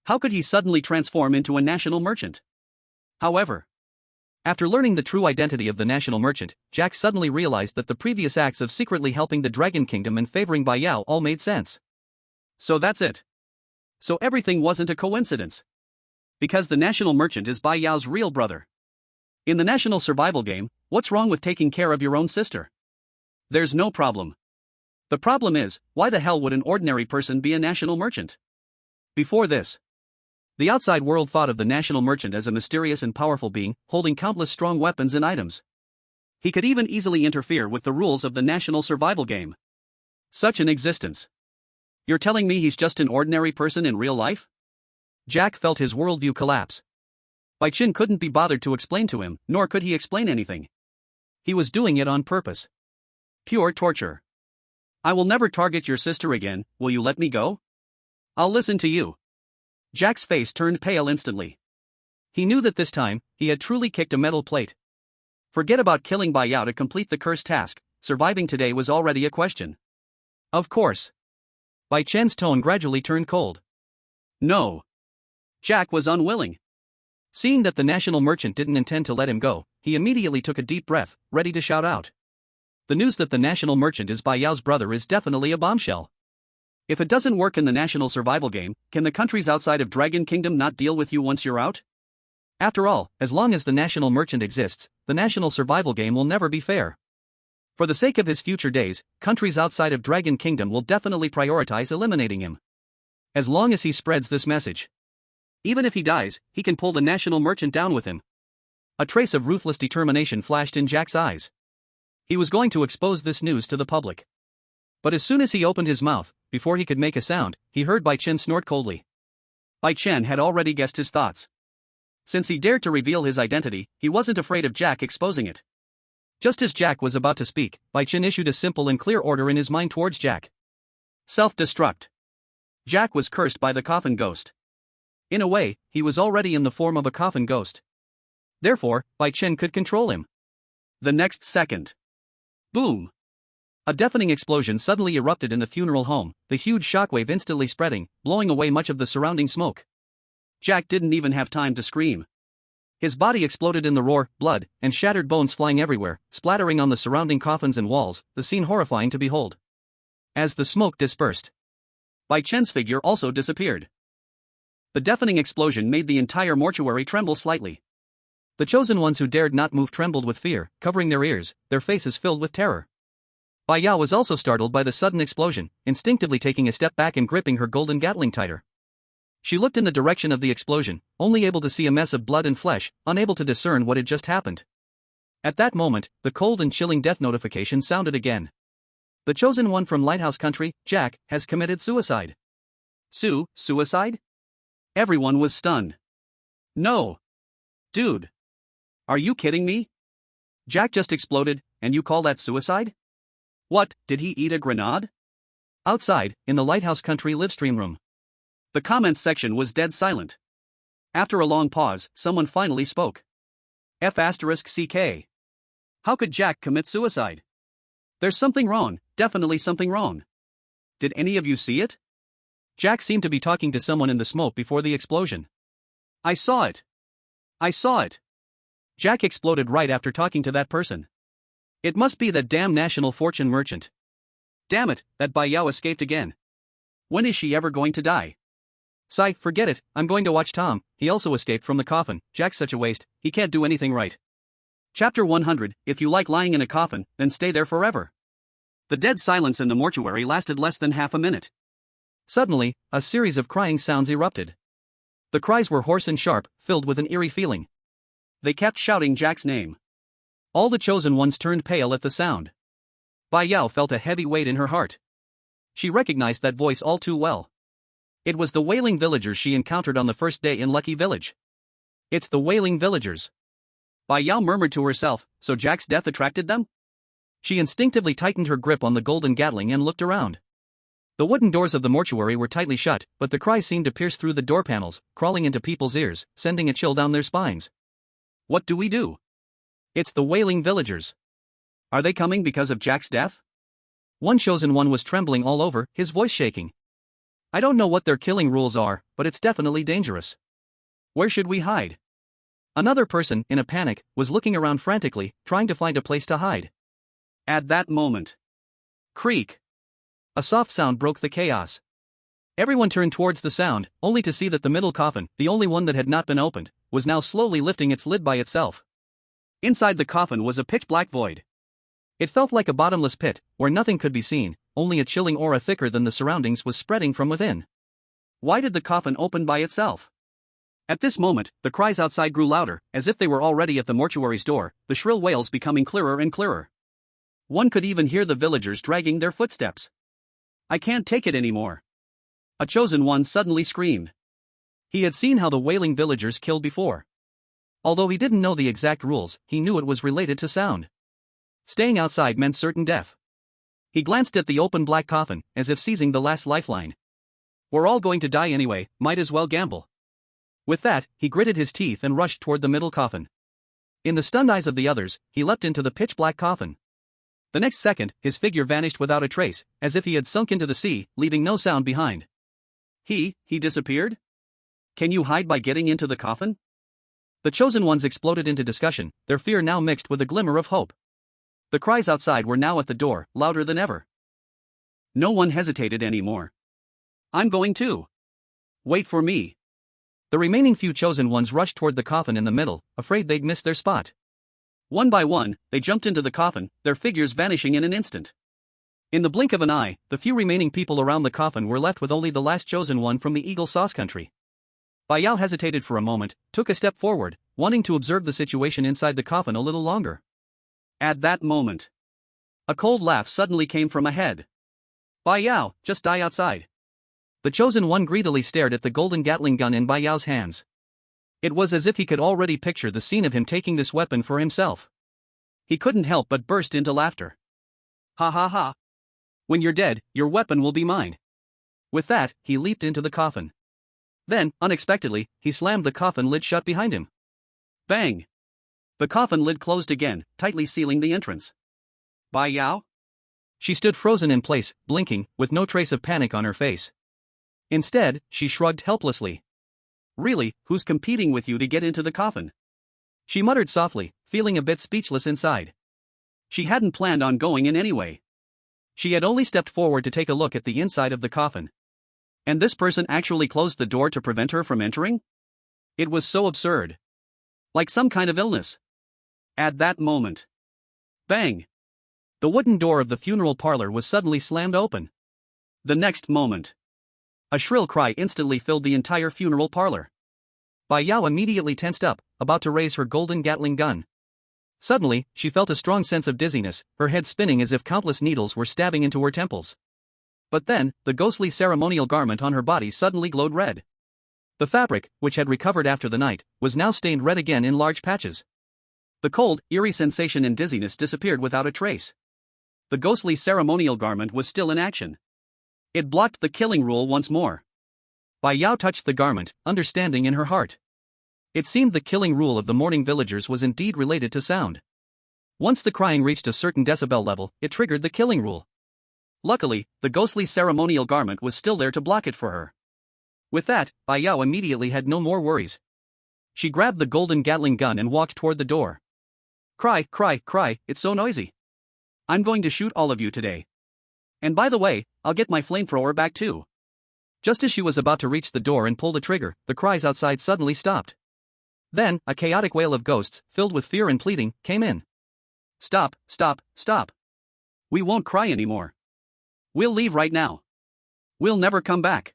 How could he suddenly transform into a national merchant? However, after learning the true identity of the national merchant, Jack suddenly realized that the previous acts of secretly helping the Dragon Kingdom and favoring Bai Yao all made sense. So that's it. So everything wasn't a coincidence. Because the national merchant is Bai Yao's real brother. In the national survival game, what's wrong with taking care of your own sister? There's no problem. The problem is, why the hell would an ordinary person be a national merchant? Before this, the outside world thought of the national merchant as a mysterious and powerful being, holding countless strong weapons and items. He could even easily interfere with the rules of the national survival game. Such an existence. You're telling me he's just an ordinary person in real life? Jack felt his worldview collapse. Bai Chen couldn't be bothered to explain to him, nor could he explain anything. He was doing it on purpose. Pure torture. I will never target your sister again, will you let me go? I'll listen to you. Jack's face turned pale instantly. He knew that this time, he had truly kicked a metal plate. Forget about killing Bai Yao to complete the cursed task, surviving today was already a question. Of course. Bai Chen's tone gradually turned cold. No. Jack was unwilling. Seeing that the national merchant didn't intend to let him go, he immediately took a deep breath, ready to shout out. The news that the national merchant is Bai Yao's brother is definitely a bombshell. If it doesn't work in the national survival game, can the countries outside of Dragon Kingdom not deal with you once you're out? After all, as long as the national merchant exists, the national survival game will never be fair. For the sake of his future days, countries outside of Dragon Kingdom will definitely prioritize eliminating him. As long as he spreads this message. Even if he dies, he can pull the national merchant down with him. A trace of ruthless determination flashed in Jack's eyes. He was going to expose this news to the public. But as soon as he opened his mouth, before he could make a sound, he heard Bai Chen snort coldly. Bai Chen had already guessed his thoughts. Since he dared to reveal his identity, he wasn't afraid of Jack exposing it. Just as Jack was about to speak, Bai Chen issued a simple and clear order in his mind towards Jack. Self-destruct. Jack was cursed by the coffin ghost. In a way, he was already in the form of a coffin ghost. Therefore, Bai Chen could control him. The next second. Boom! A deafening explosion suddenly erupted in the funeral home, the huge shockwave instantly spreading, blowing away much of the surrounding smoke. Jack didn't even have time to scream. His body exploded in the roar, blood, and shattered bones flying everywhere, splattering on the surrounding coffins and walls, the scene horrifying to behold. As the smoke dispersed, Bai Chen's figure also disappeared. The deafening explosion made the entire mortuary tremble slightly. The chosen ones who dared not move trembled with fear, covering their ears, their faces filled with terror. Bai Yao was also startled by the sudden explosion, instinctively taking a step back and gripping her golden Gatling tighter. She looked in the direction of the explosion, only able to see a mess of blood and flesh, unable to discern what had just happened. At that moment, the cold and chilling death notification sounded again. The chosen one from Lighthouse Country, Jack, has committed suicide. Suicide? Everyone was stunned. No. Dude. Are you kidding me? Jack just exploded, and you call that suicide? What, did he eat a grenade? Outside, in the Lighthouse Country livestream room. The comments section was dead silent. After a long pause, someone finally spoke. F***CK. How could Jack commit suicide? There's something wrong, definitely something wrong. Did any of you see it? Jack seemed to be talking to someone in the smoke before the explosion. I saw it. Jack exploded right after talking to that person. It must be that damn national fortune merchant. Damn it, that Bai Yao escaped again. When is she ever going to die? Sigh, forget it, I'm going to watch Tom, he also escaped from the coffin. Jack's such a waste, he can't do anything right. Chapter 100, if you like lying in a coffin, then stay there forever. The dead silence in the mortuary lasted less than half a minute. Suddenly, a series of crying sounds erupted. The cries were hoarse and sharp, filled with an eerie feeling. They kept shouting Jack's name. All the chosen ones turned pale at the sound. Bai Yao felt a heavy weight in her heart. She recognized that voice all too well. It was the wailing villagers she encountered on the first day in Lucky Village. It's the wailing villagers. Bai Yao murmured to herself, so Jack's death attracted them? She instinctively tightened her grip on the golden Gatling and looked around. The wooden doors of the mortuary were tightly shut, but the cries seemed to pierce through the door panels, crawling into people's ears, sending a chill down their spines. What do we do? It's the wailing villagers. Are they coming because of Jack's death? One chosen one was trembling all over, his voice shaking. I don't know what their killing rules are, but it's definitely dangerous. Where should we hide? Another person, in a panic, was looking around frantically, trying to find a place to hide. At that moment. Creak. A soft sound broke the chaos. Everyone turned towards the sound, only to see that the middle coffin, the only one that had not been opened, was now slowly lifting its lid by itself. Inside the coffin was a pitch-black void. It felt like a bottomless pit, where nothing could be seen, only a chilling aura thicker than the surroundings was spreading from within. Why did the coffin open by itself? At this moment, the cries outside grew louder, as if they were already at the mortuary's door, the shrill wails becoming clearer and clearer. One could even hear the villagers dragging their footsteps. I can't take it anymore. A chosen one suddenly screamed. He had seen how the wailing villagers killed before. Although he didn't know the exact rules, he knew it was related to sound. Staying outside meant certain death. He glanced at the open black coffin, as if seizing the last lifeline. We're all going to die anyway, might as well gamble. With that, he gritted his teeth and rushed toward the middle coffin. In the stunned eyes of the others, he leapt into the pitch-black coffin. The next second, his figure vanished without a trace, as if he had sunk into the sea, leaving no sound behind. He disappeared? Can you hide by getting into the coffin? The chosen ones exploded into discussion, their fear now mixed with a glimmer of hope. The cries outside were now at the door, louder than ever. No one hesitated anymore. I'm going too. Wait for me. The remaining few chosen ones rushed toward the coffin in the middle, afraid they'd miss their spot. One by one, they jumped into the coffin, their figures vanishing in an instant. In the blink of an eye, the few remaining people around the coffin were left with only the last chosen one from the Eagle Sauce country. Bai Yao hesitated for a moment, took a step forward, wanting to observe the situation inside the coffin a little longer. At that moment, a cold laugh suddenly came from ahead. Bai Yao, just die outside. The chosen one greedily stared at the golden Gatling gun in Bai Yao's hands. It was as if he could already picture the scene of him taking this weapon for himself. He couldn't help but burst into laughter. Ha ha ha. When you're dead, your weapon will be mine. With that, he leaped into the coffin. Then, unexpectedly, he slammed the coffin lid shut behind him. Bang! The coffin lid closed again, tightly sealing the entrance. Bai Yao? She stood frozen in place, blinking, with no trace of panic on her face. Instead, she shrugged helplessly. Really, who's competing with you to get into the coffin? She muttered softly, feeling a bit speechless inside. She hadn't planned on going in anyway. She had only stepped forward to take a look at the inside of the coffin. And this person actually closed the door to prevent her from entering? It was so absurd. Like some kind of illness. At that moment. Bang! The wooden door of the funeral parlor was suddenly slammed open. The next moment, a shrill cry instantly filled the entire funeral parlor. Bai Yao immediately tensed up, about to raise her golden Gatling gun. Suddenly, she felt a strong sense of dizziness, her head spinning as if countless needles were stabbing into her temples. But then, the ghostly ceremonial garment on her body suddenly glowed red. The fabric, which had recovered after the night, was now stained red again in large patches. The cold, eerie sensation and dizziness disappeared without a trace. The ghostly ceremonial garment was still in action. It blocked the killing rule once more. Bai Yao touched the garment, understanding in her heart. It seemed the killing rule of the mourning villagers was indeed related to sound. Once the crying reached a certain decibel level, it triggered the killing rule. Luckily, the ghostly ceremonial garment was still there to block it for her. With that, Bai Yao immediately had no more worries. She grabbed the golden Gatling gun and walked toward the door. Cry, cry, cry, it's so noisy. I'm going to shoot all of you today. And by the way, I'll get my flamethrower back too. Just as she was about to reach the door and pull the trigger, the cries outside suddenly stopped. Then, a chaotic wail of ghosts, filled with fear and pleading, came in. Stop, stop, stop. We won't cry anymore. We'll leave right now. We'll never come back.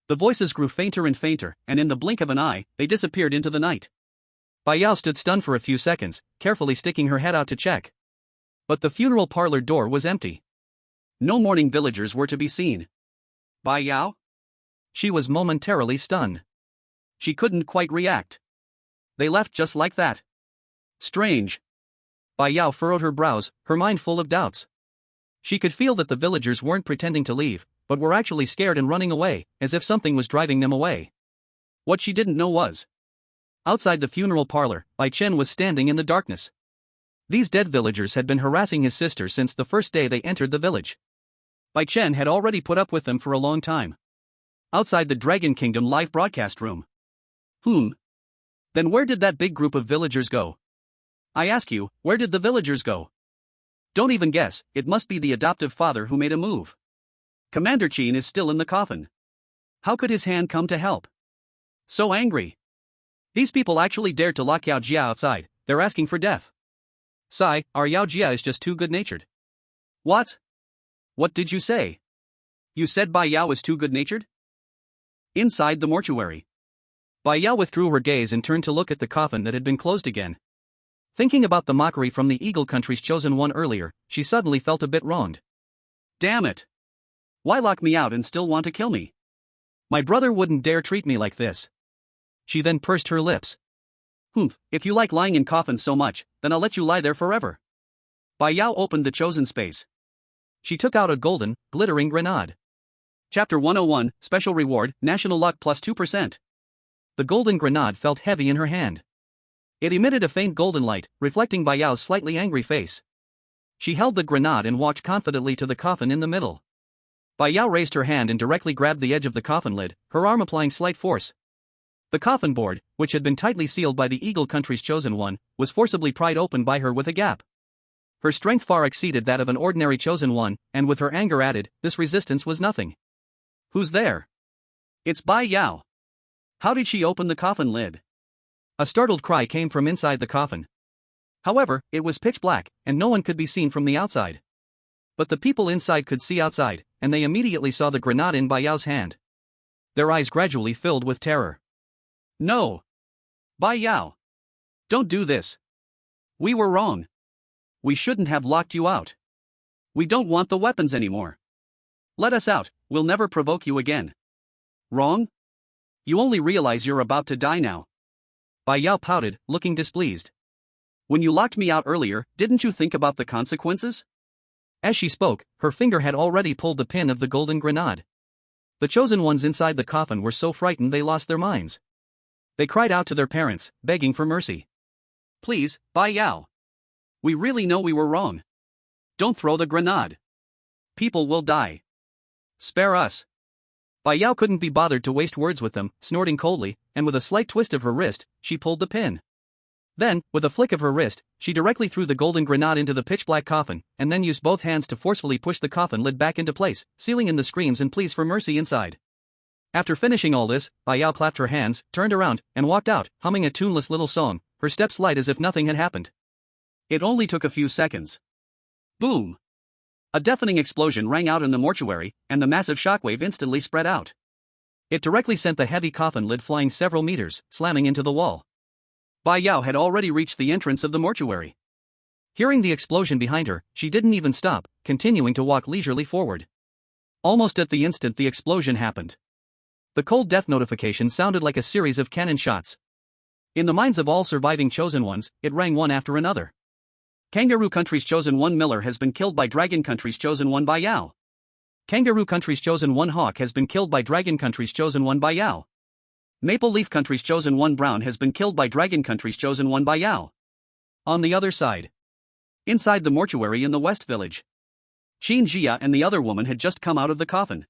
The voices grew fainter and fainter, and in the blink of an eye, they disappeared into the night. Bai Yao stood stunned for a few seconds, carefully sticking her head out to check. But the funeral parlor door was empty. No mourning villagers were to be seen. Bai Yao? She was momentarily stunned. She couldn't quite react. They left just like that. Strange. Bai Yao furrowed her brows, her mind full of doubts. She could feel that the villagers weren't pretending to leave, but were actually scared and running away, as if something was driving them away. What she didn't know was, outside the funeral parlor, Bai Chen was standing in the darkness. These dead villagers had been harassing his sister since the first day they entered the village. Bai Chen had already put up with them for a long time. Outside the Dragon Kingdom live broadcast room. Then where did that big group of villagers go? I ask you, where did the villagers go? Don't even guess, it must be the adoptive father who made a move. Commander Qin is still in the coffin. How could his hand come to help? So angry. These people actually dared to lock Yao Jia outside, they're asking for death. Sigh, our Yao Jia is just too good-natured. What? What did you say? You said Bai Yao is too good-natured? Inside the mortuary, Bai Yao withdrew her gaze and turned to look at the coffin that had been closed again. Thinking about the mockery from the Eagle Country's chosen one earlier, she suddenly felt a bit wronged. Damn it! Why lock me out and still want to kill me? My brother wouldn't dare treat me like this. She then pursed her lips. If you like lying in coffins so much, then I'll let you lie there forever. Bai Yao opened the chosen space. She took out a golden, glittering grenade. Chapter 101, Special Reward, National Luck plus 2%. The golden grenade felt heavy in her hand. It emitted a faint golden light, reflecting Bai Yao's slightly angry face. She held the grenade and walked confidently to the coffin in the middle. Bai Yao raised her hand and directly grabbed the edge of the coffin lid, her arm applying slight force. The coffin board, which had been tightly sealed by the Eagle Country's chosen one, was forcibly pried open by her with a gap. Her strength far exceeded that of an ordinary chosen one, and with her anger added, this resistance was nothing. Who's there? It's Bai Yao. How did she open the coffin lid? A startled cry came from inside the coffin. However, it was pitch black, and no one could be seen from the outside. But the people inside could see outside, and they immediately saw the grenade in Bai Yao's hand. Their eyes gradually filled with terror. No! Bai Yao! Don't do this! We were wrong. We shouldn't have locked you out. We don't want the weapons anymore. Let us out, we'll never provoke you again. Wrong? You only realize you're about to die now. Bai Yao pouted, looking displeased. When you locked me out earlier, didn't you think about the consequences? As she spoke, her finger had already pulled the pin of the golden grenade. The chosen ones inside the coffin were so frightened they lost their minds. They cried out to their parents, begging for mercy. Please, Bai Yao. We really know we were wrong. Don't throw the grenade. People will die. Spare us. Bai Yao couldn't be bothered to waste words with them, snorting coldly, and with a slight twist of her wrist, she pulled the pin. Then, with a flick of her wrist, she directly threw the golden grenade into the pitch-black coffin, and then used both hands to forcefully push the coffin lid back into place, sealing in the screams and pleas for mercy inside. After finishing all this, Bai Yao clapped her hands, turned around, and walked out, humming a tuneless little song, her steps light as if nothing had happened. It only took a few seconds. Boom! A deafening explosion rang out in the mortuary, and the massive shockwave instantly spread out. It directly sent the heavy coffin lid flying several meters, slamming into the wall. Bai Yao had already reached the entrance of the mortuary. Hearing the explosion behind her, she didn't even stop, continuing to walk leisurely forward. Almost at the instant the explosion happened. The cold death notification sounded like a series of cannon shots. In the minds of all surviving chosen ones, it rang one after another. Kangaroo Country's chosen one Miller has been killed by Dragon Country's chosen one Bai Yao. Kangaroo Country's chosen one Hawk has been killed by Dragon Country's chosen one Bai Yao. Maple Leaf Country's chosen one Brown has been killed by Dragon Country's chosen one Bai Yao. On the other side, inside the mortuary in the West Village, Qin Jia and the other woman had just come out of the coffin.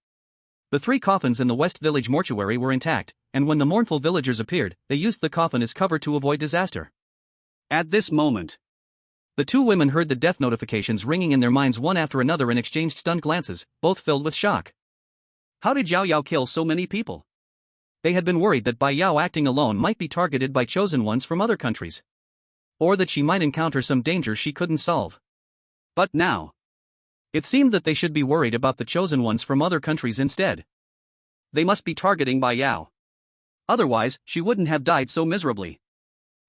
The 3 coffins in the West Village mortuary were intact, and when the mournful villagers appeared, they used the coffin as cover to avoid disaster. At this moment, the 2 women heard the death notifications ringing in their minds one after another and exchanged stunned glances, both filled with shock. How did Yao Yao kill so many people? They had been worried that Bai Yao acting alone might be targeted by chosen ones from other countries. Or that she might encounter some danger she couldn't solve. But now, it seemed that they should be worried about the chosen ones from other countries instead. They must be targeting Bai Yao. Otherwise, she wouldn't have died so miserably.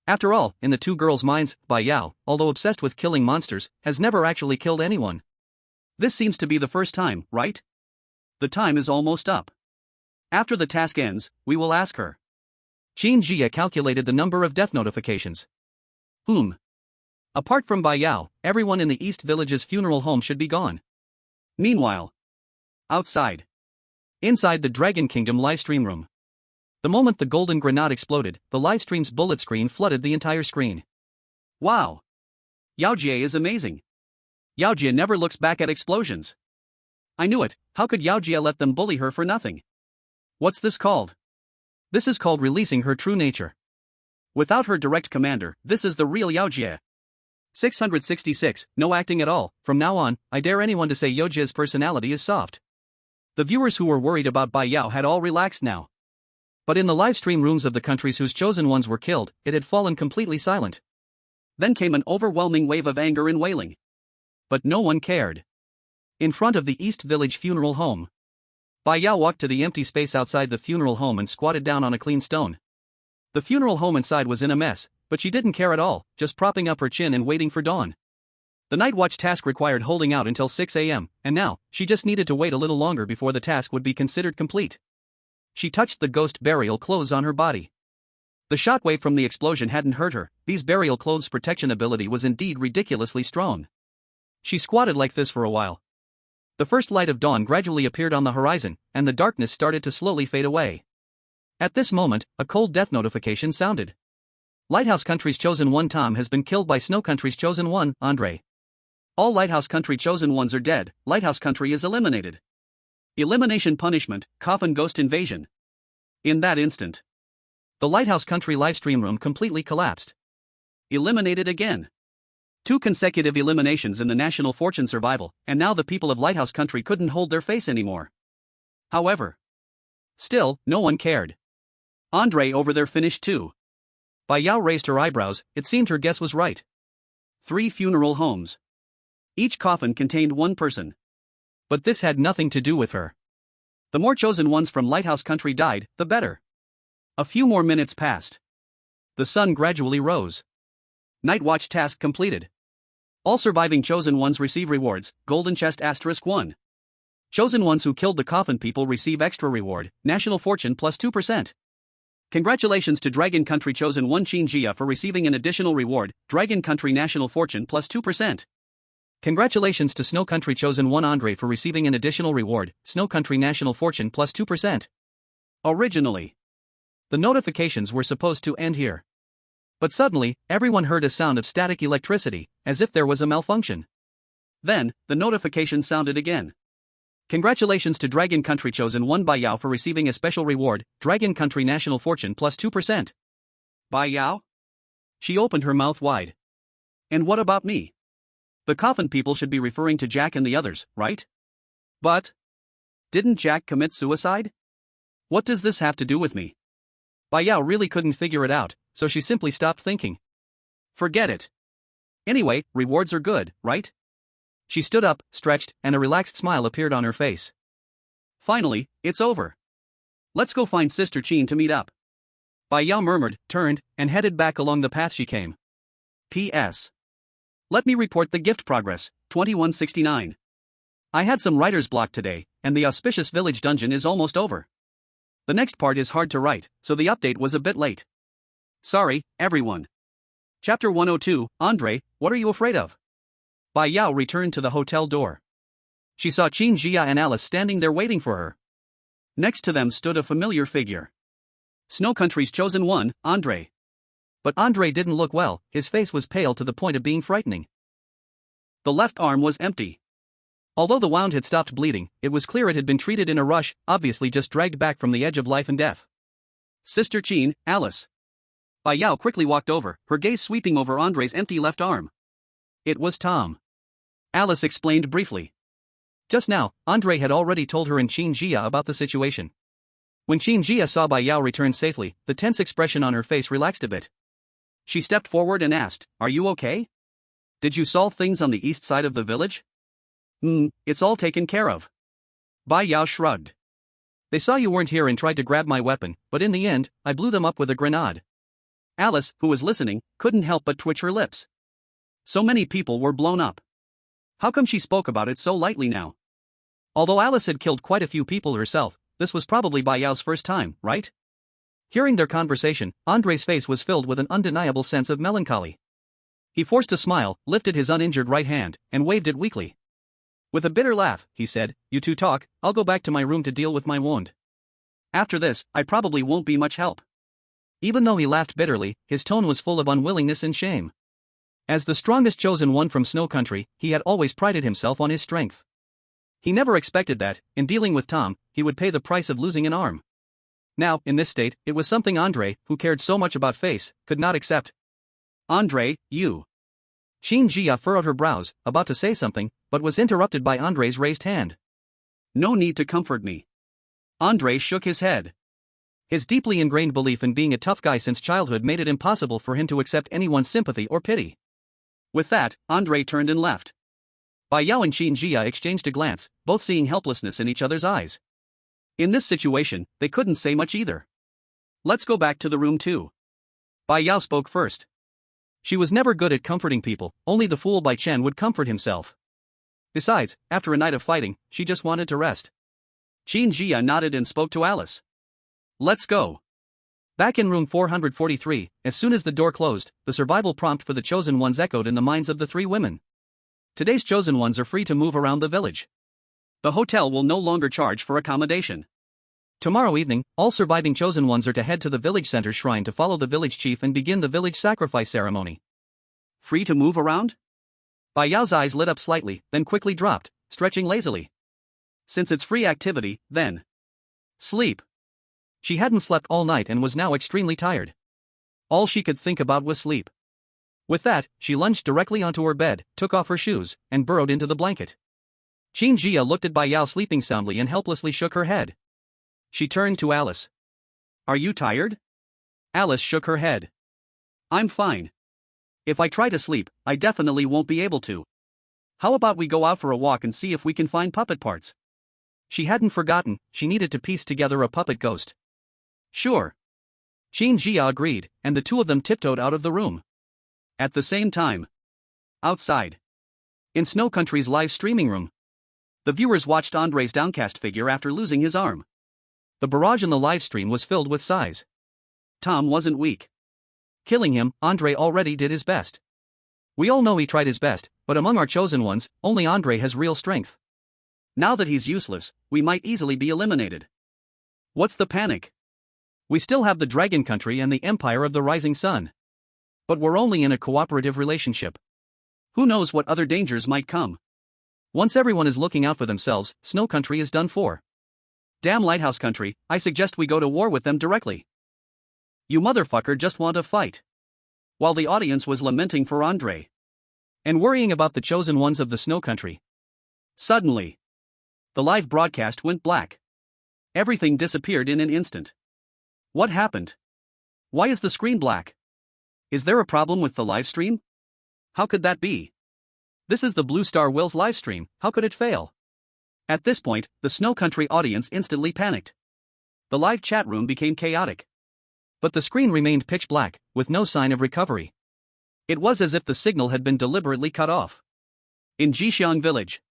After all, in the 2 girls' minds, Bai Yao, although obsessed with killing monsters, has never actually killed anyone. This seems to be the first time, right? The time is almost up. After the task ends, we will ask her. Qin Jia calculated the number of death notifications. Apart from Bai Yao, everyone in the East Village's funeral home should be gone. Meanwhile, outside, inside the Dragon Kingdom livestream room. The moment the golden grenade exploded, the livestream's bullet screen flooded the entire screen. Wow! Yao Jie is amazing. Yao Jie never looks back at explosions. I knew it, how could Yao Jie let them bully her for nothing? What's this called? This is called releasing her true nature. Without her direct commander, this is the real Yao Jie. 666, no acting at all. From now on, I dare anyone to say Yao Jie's personality is soft. The viewers who were worried about Bai Yao had all relaxed now. But in the livestream rooms of the countries whose chosen ones were killed, it had fallen completely silent. Then came an overwhelming wave of anger and wailing. But no one cared. In front of the East Village funeral home, Bai Yao walked to the empty space outside the funeral home and squatted down on a clean stone. The funeral home inside was in a mess, but she didn't care at all, just propping up her chin and waiting for dawn. The night watch task required holding out until 6 a.m., and now, she just needed to wait a little longer before the task would be considered complete. She touched the ghost burial clothes on her body. The shockwave from the explosion hadn't hurt her, these burial clothes' protection ability was indeed ridiculously strong. She squatted like this for a while. The first light of dawn gradually appeared on the horizon, and the darkness started to slowly fade away. At this moment, a cold death notification sounded. Lighthouse Country's chosen one Tom has been killed by Snow Country's chosen one, Andre. All Lighthouse Country chosen ones are dead, Lighthouse Country is eliminated. Elimination punishment, coffin ghost invasion. In that instant, the Lighthouse Country livestream room completely collapsed. Eliminated again. 2 consecutive eliminations in the National Fortune survival, and now the people of Lighthouse Country couldn't hold their face anymore. However, still, no one cared. Andre over there finished too. Bai Yao raised her eyebrows, it seemed her guess was right. 3 funeral homes. Each coffin contained one person. But this had nothing to do with her. The more chosen ones from Lighthouse Country died, the better. A few more minutes passed. The sun gradually rose. Night watch task completed. All surviving chosen ones receive rewards, golden chest *1. Chosen ones who killed the coffin people receive extra reward, national fortune plus 2%. Congratulations to Dragon Country Chosen 1 Qin Jia for receiving an additional reward, Dragon Country national fortune plus 2%. Congratulations to Snow Country Chosen 1 Andre for receiving an additional reward, Snow Country national fortune plus 2%. Originally, the notifications were supposed to end here. But suddenly, everyone heard a sound of static electricity, as if there was a malfunction. Then, the notification sounded again. Congratulations to Dragon Country Chosen 1 Bai Yao for receiving a special reward, Dragon Country national fortune plus 2%. Bai Yao? She opened her mouth wide. And what about me? The coffin people should be referring to Jack and the others, right? But didn't Jack commit suicide? What does this have to do with me? Bai Yao really couldn't figure it out, so she simply stopped thinking. Forget it. Anyway, rewards are good, right? She stood up, stretched, and a relaxed smile appeared on her face. Finally, it's over. Let's go find Sister Qin to meet up. Bai Yao murmured, turned, and headed back along the path she came. P.S. Let me report the gift progress, 2169. I had some writer's block today, and the auspicious village dungeon is almost over. The next part is hard to write, so the update was a bit late. Sorry, everyone. Chapter 102, Andre, what are you afraid of? Bai Yao returned to the hotel door. She saw Qin Jia and Alice standing there waiting for her. Next to them stood a familiar figure. Snow Country's chosen one, Andre. But Andre didn't look well, his face was pale to the point of being frightening. The left arm was empty. Although the wound had stopped bleeding, it was clear it had been treated in a rush, obviously just dragged back from the edge of life and death. Sister Qin, Alice. Bai Yao quickly walked over, her gaze sweeping over Andre's empty left arm. It was Tom. Alice explained briefly. Just now, Andre had already told her and Qin Jia about the situation. When Qin Jia saw Bai Yao return safely, the tense expression on her face relaxed a bit. She stepped forward and asked, "Are you okay? Did you solve things on the east side of the village?" It's all taken care of." Bai Yao shrugged. "They saw you weren't here and tried to grab my weapon, but in the end, I blew them up with a grenade." Alice, who was listening, couldn't help but twitch her lips. So many people were blown up. How come she spoke about it so lightly now? Although Alice had killed quite a few people herself, this was probably Bai Yao's first time, right? Hearing their conversation, Andre's face was filled with an undeniable sense of melancholy. He forced a smile, lifted his uninjured right hand, and waved it weakly. With a bitter laugh, he said, "You two talk, I'll go back to my room to deal with my wound. After this, I probably won't be much help." Even though he laughed bitterly, his tone was full of unwillingness and shame. As the strongest chosen one from Snow Country, he had always prided himself on his strength. He never expected that, in dealing with Tom, he would pay the price of losing an arm. Now, in this state, it was something Andre, who cared so much about face, could not accept. "Andre, you..." Qin Jia furrowed her brows, about to say something, but was interrupted by Andre's raised hand. "No need to comfort me." Andre shook his head. His deeply ingrained belief in being a tough guy since childhood made it impossible for him to accept anyone's sympathy or pity. With that, Andre turned and left. Bai Yao and Qin Jia exchanged a glance, both seeing helplessness in each other's eyes. In this situation, they couldn't say much either. "Let's go back to the room too." Bai Yao spoke first. She was never good at comforting people, only the fool Bai Chen would comfort himself. Besides, after a night of fighting, she just wanted to rest. Qin Jia nodded and spoke to Alice. "Let's go." Back in room 443, as soon as the door closed, the survival prompt for the chosen ones echoed in the minds of the three women. Today's chosen ones are free to move around the village. The hotel will no longer charge for accommodation. Tomorrow evening, all surviving chosen ones are to head to the village center shrine to follow the village chief and begin the village sacrifice ceremony. Free to move around? Bai Yao's eyes lit up slightly, then quickly dropped, stretching lazily. Since it's free activity, then sleep. She hadn't slept all night and was now extremely tired. All she could think about was sleep. With that, she lunged directly onto her bed, took off her shoes, and burrowed into the blanket. Qin Jia looked at Bai Yao sleeping soundly and helplessly shook her head. She turned to Alice. "Are you tired?" Alice shook her head. "I'm fine. If I try to sleep, I definitely won't be able to." How about we go out for a walk and see if we can find puppet parts? She hadn't forgotten, she needed to piece together a puppet ghost. Sure. Qin Jia agreed, and the two of them tiptoed out of the room. At the same time, outside, in Snow Country's live streaming room, the viewers watched Andre's downcast figure after losing his arm. The barrage in the live stream was filled with sighs. Tom wasn't weak. Killing him, Andre already did his best. We all know he tried his best, but among our chosen ones, only Andre has real strength. Now that he's useless, we might easily be eliminated. What's the panic? We still have the Dragon Country and the Empire of the Rising Sun. But we're only in a cooperative relationship. Who knows what other dangers might come? Once everyone is looking out for themselves, Snow Country is done for. Damn Lighthouse Country, I suggest we go to war with them directly. You motherfucker just want to fight. While the audience was lamenting for Andre and worrying about the chosen ones of the Snow Country, suddenly, the live broadcast went black. Everything disappeared in an instant. What happened? Why is the screen black? Is there a problem with the live stream? How could that be? This is the Blue Star Will's live stream, how could it fail? At this point, the Snow Country audience instantly panicked. The live chat room became chaotic. But the screen remained pitch black, with no sign of recovery. It was as if the signal had been deliberately cut off. In Jixiang village.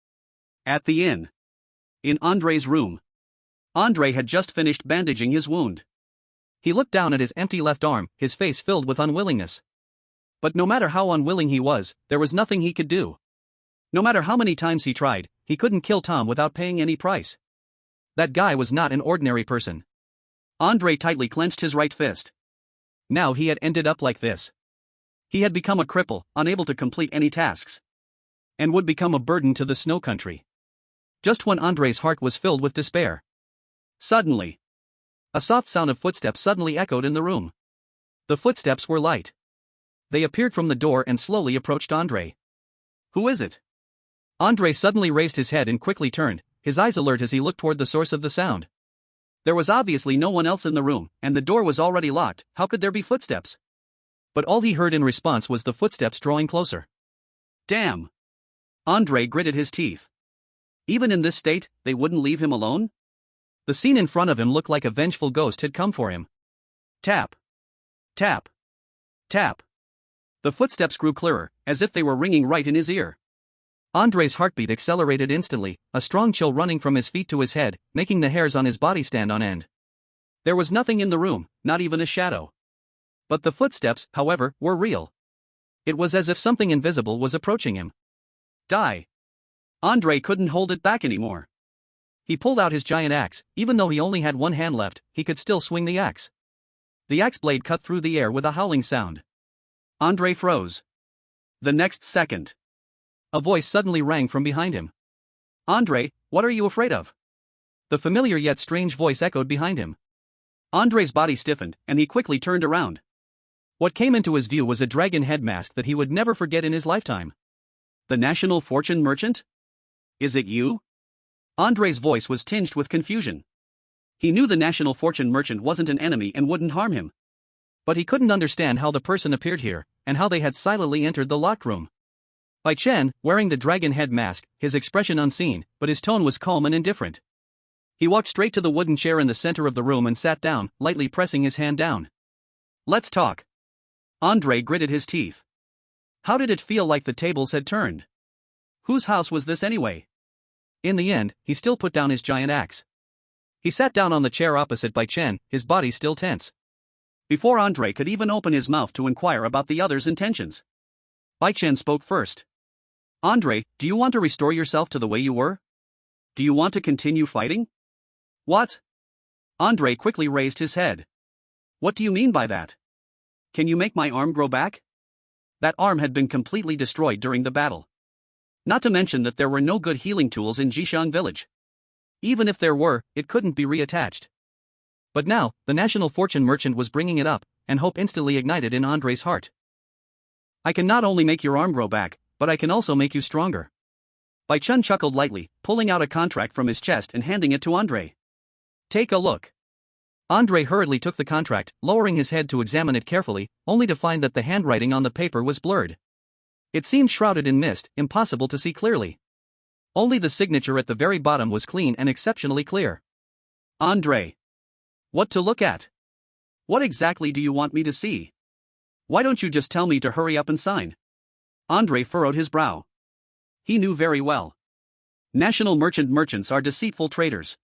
At the inn. In Andre's room. Andre had just finished bandaging his wound. He looked down at his empty left arm, his face filled with unwillingness. But no matter how unwilling he was, there was nothing he could do. No matter how many times he tried, he couldn't kill Tom without paying any price. That guy was not an ordinary person. Andre tightly clenched his right fist. Now he had ended up like this. He had become a cripple, unable to complete any tasks. And would become a burden to the Snow Country. Just when Andre's heart was filled with despair. Suddenly, a soft sound of footsteps suddenly echoed in the room. The footsteps were light. They appeared from the door and slowly approached Andre. Who is it? Andre suddenly raised his head and quickly turned, his eyes alert as he looked toward the source of the sound. There was obviously no one else in the room, and the door was already locked. How could there be footsteps? But all he heard in response was the footsteps drawing closer. Damn! Andre gritted his teeth. Even in this state, they wouldn't leave him alone? The scene in front of him looked like a vengeful ghost had come for him. Tap. Tap. Tap. The footsteps grew clearer, as if they were ringing right in his ear. Andre's heartbeat accelerated instantly, a strong chill running from his feet to his head, making the hairs on his body stand on end. There was nothing in the room, not even a shadow. But the footsteps, however, were real. It was as if something invisible was approaching him. Die. Andre couldn't hold it back anymore. He pulled out his giant axe. Even though he only had one hand left, he could still swing the axe. The axe blade cut through the air with a howling sound. Andre froze. The next second, a voice suddenly rang from behind him. Andre, what are you afraid of? The familiar yet strange voice echoed behind him. Andre's body stiffened, and he quickly turned around. What came into his view was a dragon head mask that he would never forget in his lifetime. The National Fortune Merchant? Is it you? Andre's voice was tinged with confusion. He knew the National Fortune Merchant wasn't an enemy and wouldn't harm him. But he couldn't understand how the person appeared here, and how they had silently entered the locked room. Bai Chen, wearing the dragon head mask, his expression unseen, but his tone was calm and indifferent. He walked straight to the wooden chair in the center of the room and sat down, lightly pressing his hand down. Let's talk. Andre gritted his teeth. How did it feel like the tables had turned? Whose house was this anyway? In the end, he still put down his giant axe. He sat down on the chair opposite Bai Chen, his body still tense. Before Andre could even open his mouth to inquire about the other's intentions, Bai Chen spoke first. Andre, do you want to restore yourself to the way you were? Do you want to continue fighting? What? Andre quickly raised his head. What do you mean by that? Can you make my arm grow back? That arm had been completely destroyed during the battle. Not to mention that there were no good healing tools in Jixiang village. Even if there were, it couldn't be reattached. But now, the National Fortune Merchant was bringing it up, and hope instantly ignited in Andre's heart. I can not only make your arm grow back, but I can also make you stronger. Bai Chen chuckled lightly, pulling out a contract from his chest and handing it to Andre. Take a look. Andre hurriedly took the contract, lowering his head to examine it carefully, only to find that the handwriting on the paper was blurred. It seemed shrouded in mist, impossible to see clearly. Only the signature at the very bottom was clean and exceptionally clear. Andre. What to look at? What exactly do you want me to see? Why don't you just tell me to hurry up and sign? Andre furrowed his brow. He knew very well. National merchants are deceitful traders.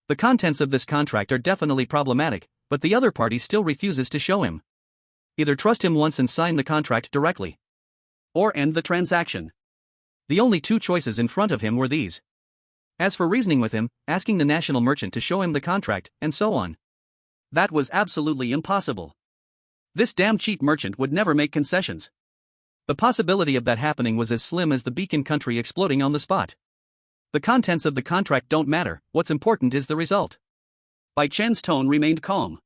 The contents of this contract are definitely problematic, but the other party still refuses to show him. Either trust him once and sign the contract directly, or end the transaction. The only two choices in front of him were these. As for reasoning with him, asking the national merchant to show him the contract, and so on. That was absolutely impossible. This damn cheap merchant would never make concessions. The possibility of that happening was as slim as the beacon country exploding on the spot. The contents of the contract don't matter, what's important is the result. Bai Chen's tone remained calm.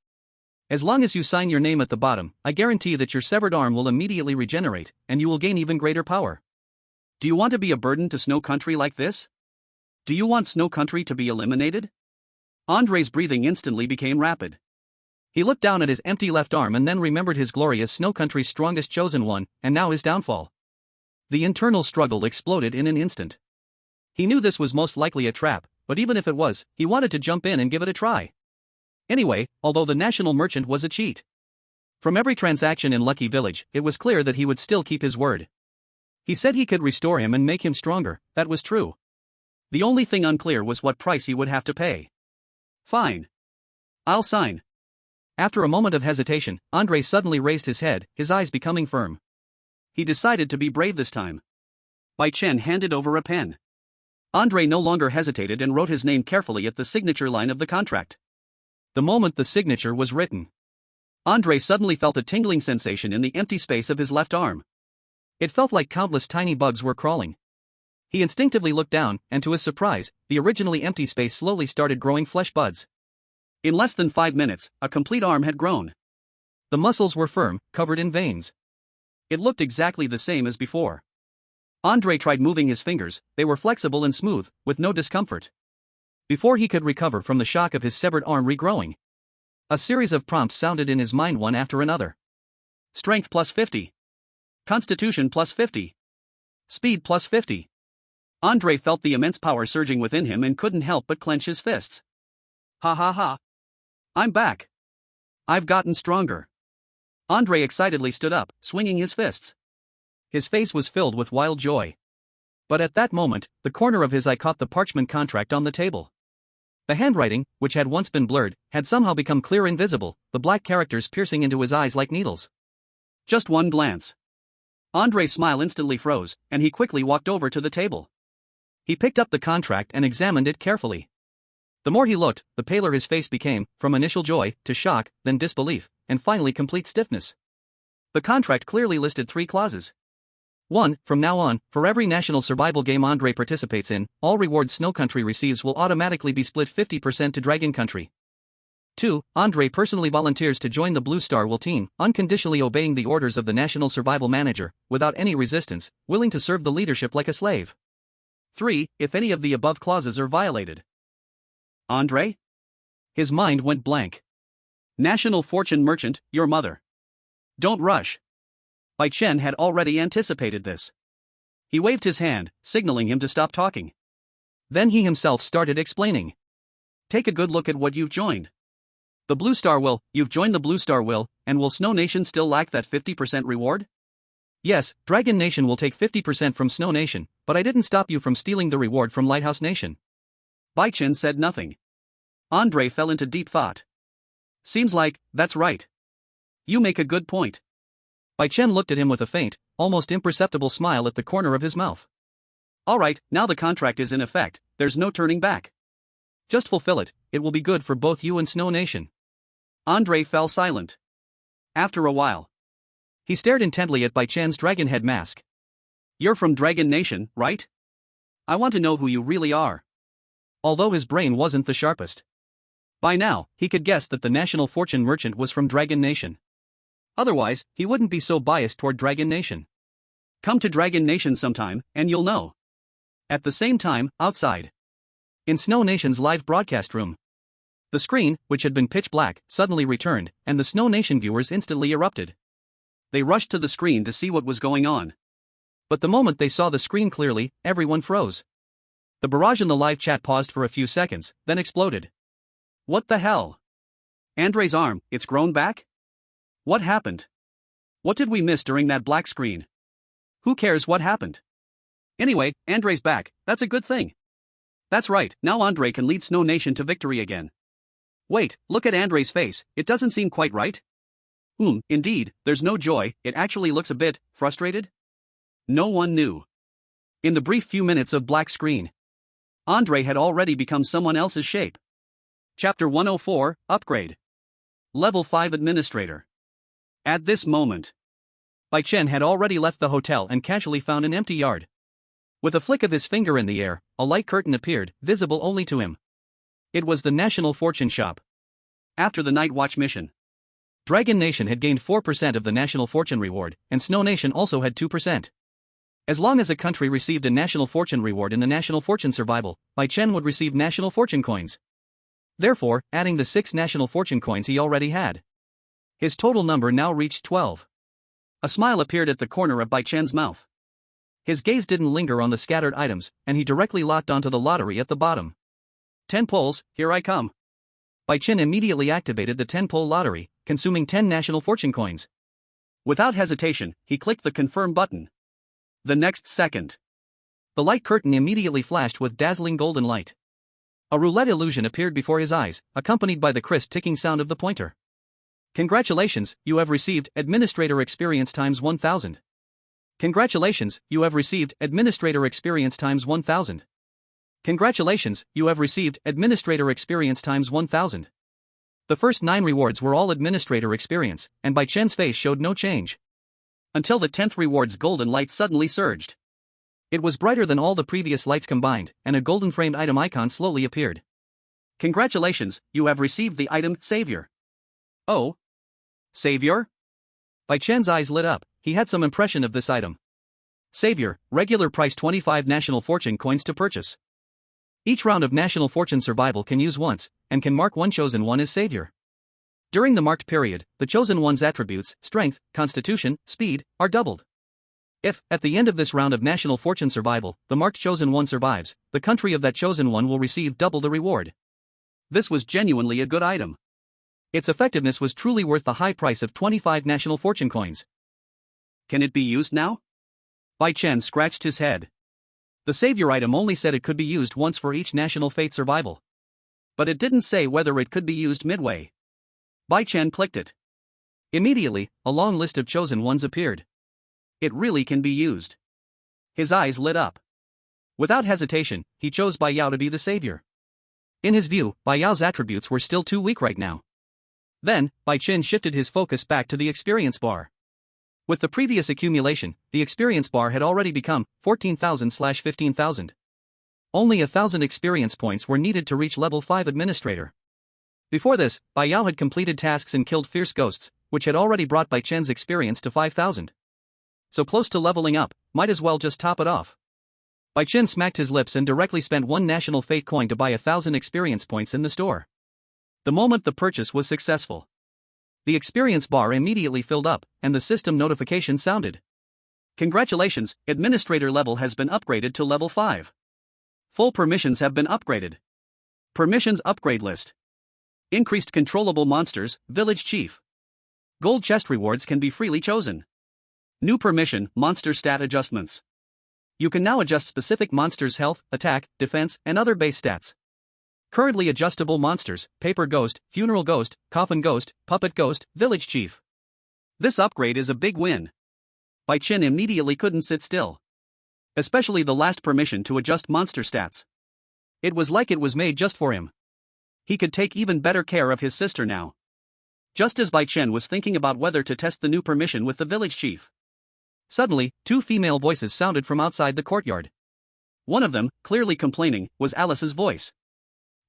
As long as you sign your name at the bottom, I guarantee that your severed arm will immediately regenerate, and you will gain even greater power. Do you want to be a burden to Snow Country like this? Do you want Snow Country to be eliminated? Andre's breathing instantly became rapid. He looked down at his empty left arm and then remembered his glory as Snow Country's strongest chosen one, and now his downfall. The internal struggle exploded in an instant. He knew this was most likely a trap, but even if it was, he wanted to jump in and give it a try. Anyway, although the national merchant was a cheat. From every transaction in Lucky Village, it was clear that he would still keep his word. He said he could restore him and make him stronger, that was true. The only thing unclear was what price he would have to pay. Fine. I'll sign. After a moment of hesitation, Andre suddenly raised his head, his eyes becoming firm. He decided to be brave this time. Bai Chen handed over a pen. Andre no longer hesitated and wrote his name carefully at the signature line of the contract. The moment the signature was written, Andre suddenly felt a tingling sensation in the empty space of his left arm. It felt like countless tiny bugs were crawling. He instinctively looked down, and to his surprise, the originally empty space slowly started growing flesh buds. In less than 5 minutes, a complete arm had grown. The muscles were firm, covered in veins. It looked exactly the same as before. Andre tried moving his fingers, they were flexible and smooth, with no discomfort. Before he could recover from the shock of his severed arm regrowing, a series of prompts sounded in his mind one after another. Strength plus 50. Constitution plus 50. Speed plus 50. Andre felt the immense power surging within him and couldn't help but clench his fists. Ha ha ha. I'm back. I've gotten stronger. Andre excitedly stood up, swinging his fists. His face was filled with wild joy. But at that moment, the corner of his eye caught the parchment contract on the table. The handwriting, which had once been blurred, had somehow become clear and visible, the black characters piercing into his eyes like needles. Just one glance. Andre's smile instantly froze, and he quickly walked over to the table. He picked up the contract and examined it carefully. The more he looked, the paler his face became, from initial joy, to shock, then disbelief, and finally complete stiffness. The contract clearly listed 3 clauses. 1. From now on, for every national survival game Andre participates in, all rewards Snow Country receives will automatically be split 50% to Dragon Country. 2. Andre personally volunteers to join the Blue Star Will team, unconditionally obeying the orders of the National Survival Manager, without any resistance, willing to serve the leadership like a slave. 3. If any of the above clauses are violated. Andre? His mind went blank. National Fortune Merchant, your mother. Don't rush. Bai Chen had already anticipated this. He waved his hand, signaling him to stop talking. Then he himself started explaining. Take a good look at what you've joined. The Blue Star Will, you've joined the Blue Star Will, and will Snow Nation still lack that 50% reward? Yes, Dragon Nation will take 50% from Snow Nation, but I didn't stop you from stealing the reward from Lighthouse Nation. Bai Chen said nothing. Andre fell into deep thought. Seems like, that's right. You make a good point. Bai Chen looked at him with a faint, almost imperceptible smile at the corner of his mouth. All right, now the contract is in effect, there's no turning back. Just fulfill it, it will be good for both you and Snow Nation. Andre fell silent. After a while, he stared intently at Bai Chen's dragon head mask. You're from Dragon Nation, right? I want to know who you really are. Although his brain wasn't the sharpest. By now, he could guess that the National Fortune Merchant was from Dragon Nation. Otherwise, he wouldn't be so biased toward Dragon Nation. Come to Dragon Nation sometime, and you'll know. At the same time, outside, in Snow Nation's live broadcast room, the screen, which had been pitch black, suddenly returned, and the Snow Nation viewers instantly erupted. They rushed to the screen to see what was going on. But the moment they saw the screen clearly, everyone froze. The barrage in the live chat paused for a few seconds, then exploded. What the hell? Andre's arm, it's grown back? What happened? What did we miss during that black screen? Who cares what happened? Anyway, Andre's back, that's a good thing. That's right, now Andre can lead Snow Nation to victory again. Wait, look at Andre's face, it doesn't seem quite right. Indeed, there's no joy, it actually looks a bit frustrated. No one knew. In the brief few minutes of black screen, Andre had already become someone else's shape. Chapter 104, Upgrade. Level 5 Administrator. At this moment, Bai Chen had already left the hotel and casually found an empty yard. With a flick of his finger in the air, a light curtain appeared, visible only to him. It was the National Fortune Shop. After the Night Watch mission, Dragon Nation had gained 4% of the National Fortune reward, and Snow Nation also had 2%. As long as a country received a National Fortune reward in the National Fortune survival, Bai Chen would receive National Fortune coins. Therefore, adding the 6 National Fortune coins he already had, his total number now reached 12. A smile appeared at the corner of Bai Chen's mouth. His gaze didn't linger on the scattered items, and he directly locked onto the lottery at the bottom. 10 pulls, here I come. Bai Chen immediately activated the 10-pull lottery, consuming 10 National Fortune coins. Without hesitation, he clicked the confirm button. The next second, the light curtain immediately flashed with dazzling golden light. A roulette illusion appeared before his eyes, accompanied by the crisp ticking sound of the pointer. Congratulations, you have received Administrator Experience times 1000. Congratulations, you have received Administrator Experience times 1000. Congratulations, you have received Administrator Experience times 1000. The first 9 rewards were all Administrator Experience, and Bai Chen's face showed no change. Until the 10th reward's golden light suddenly surged. It was brighter than all the previous lights combined, and a golden framed item icon slowly appeared. Congratulations, you have received the item Savior. Oh? Savior? Bai Chen's eyes lit up, he had some impression of this item. Savior, regular price 25 National Fortune coins to purchase. Each round of National Fortune survival can use once, and can mark one chosen one as Savior. During the marked period, the chosen one's attributes, strength, constitution, speed, are doubled. If, at the end of this round of National Fortune survival, the marked chosen one survives, the country of that chosen one will receive double the reward. This was genuinely a good item. Its effectiveness was truly worth the high price of 25 National Fortune coins. Can it be used now? Bai Chen scratched his head. The Savior item only said it could be used once for each National Fate survival. But it didn't say whether it could be used midway. Bai Chen clicked it. Immediately, a long list of chosen ones appeared. It really can be used. His eyes lit up. Without hesitation, he chose Bai Yao to be the Savior. In his view, Bai Yao's attributes were still too weak right now. Then, Bai Chen shifted his focus back to the experience bar. With the previous accumulation, the experience bar had already become 14,000/15,000. Only 1,000 experience points were needed to reach level 5 administrator. Before this, Bai Yao had completed tasks and killed fierce ghosts, which had already brought Bai Chen's experience to 5,000. So close to leveling up, might as well just top it off. Bai Chen smacked his lips and directly spent 1 National Fate coin to buy 1,000 experience points in the store. The moment the purchase was successful, the experience bar immediately filled up, and the system notification sounded. Congratulations, administrator level has been upgraded to level 5. Full permissions have been upgraded. Permissions upgrade list. Increased controllable monsters, village chief. Gold chest rewards can be freely chosen. New permission, monster stat adjustments. You can now adjust specific monsters' health, attack, defense, and other base stats. Currently adjustable monsters, Paper Ghost, Funeral Ghost, Coffin Ghost, Puppet Ghost, Village Chief. This upgrade is a big win. Bai Chen immediately couldn't sit still. Especially the last permission to adjust monster stats. It was like it was made just for him. He could take even better care of his sister now. Just as Bai Chen was thinking about whether to test the new permission with the village chief, suddenly, 2 female voices sounded from outside the courtyard. One of them, clearly complaining, was Alice's voice.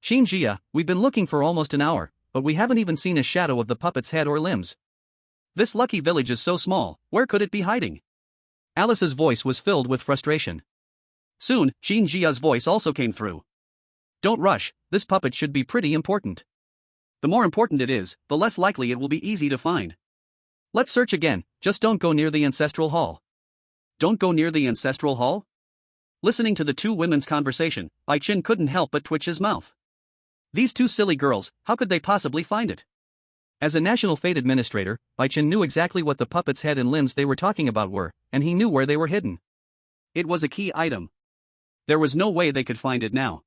Xinjia, we've been looking for almost an hour, but we haven't even seen a shadow of the puppet's head or limbs. This lucky village is so small, where could it be hiding? Alice's voice was filled with frustration. Soon, Xinjia's voice also came through. Don't rush, this puppet should be pretty important. The more important it is, the less likely it will be easy to find. Let's search again, just don't go near the ancestral hall. Don't go near the ancestral hall? Listening to the two women's conversation, Bai Chen couldn't help but twitch his mouth. These two silly girls, how could they possibly find it? As a national fate administrator, Bai Chen knew exactly what the puppet's head and limbs they were talking about were, and he knew where they were hidden. It was a key item. There was no way they could find it now.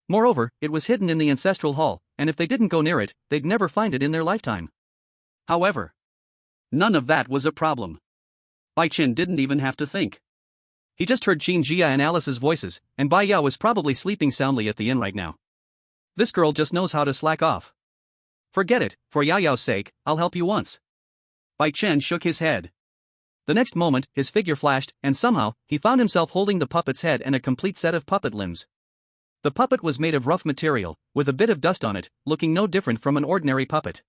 Moreover, it was hidden in the ancestral hall, and if they didn't go near it, they'd never find it in their lifetime. However, none of that was a problem. Bai Chen didn't even have to think. He just heard Qin Jia and Alice's voices, and Bai Yao was probably sleeping soundly at the inn right now. This girl just knows how to slack off. Forget it, for Yao Yao's sake, I'll help you once. Bai Chen shook his head. The next moment, his figure flashed, and somehow, he found himself holding the puppet's head and a complete set of puppet limbs. The puppet was made of rough material, with a bit of dust on it, looking no different from an ordinary puppet.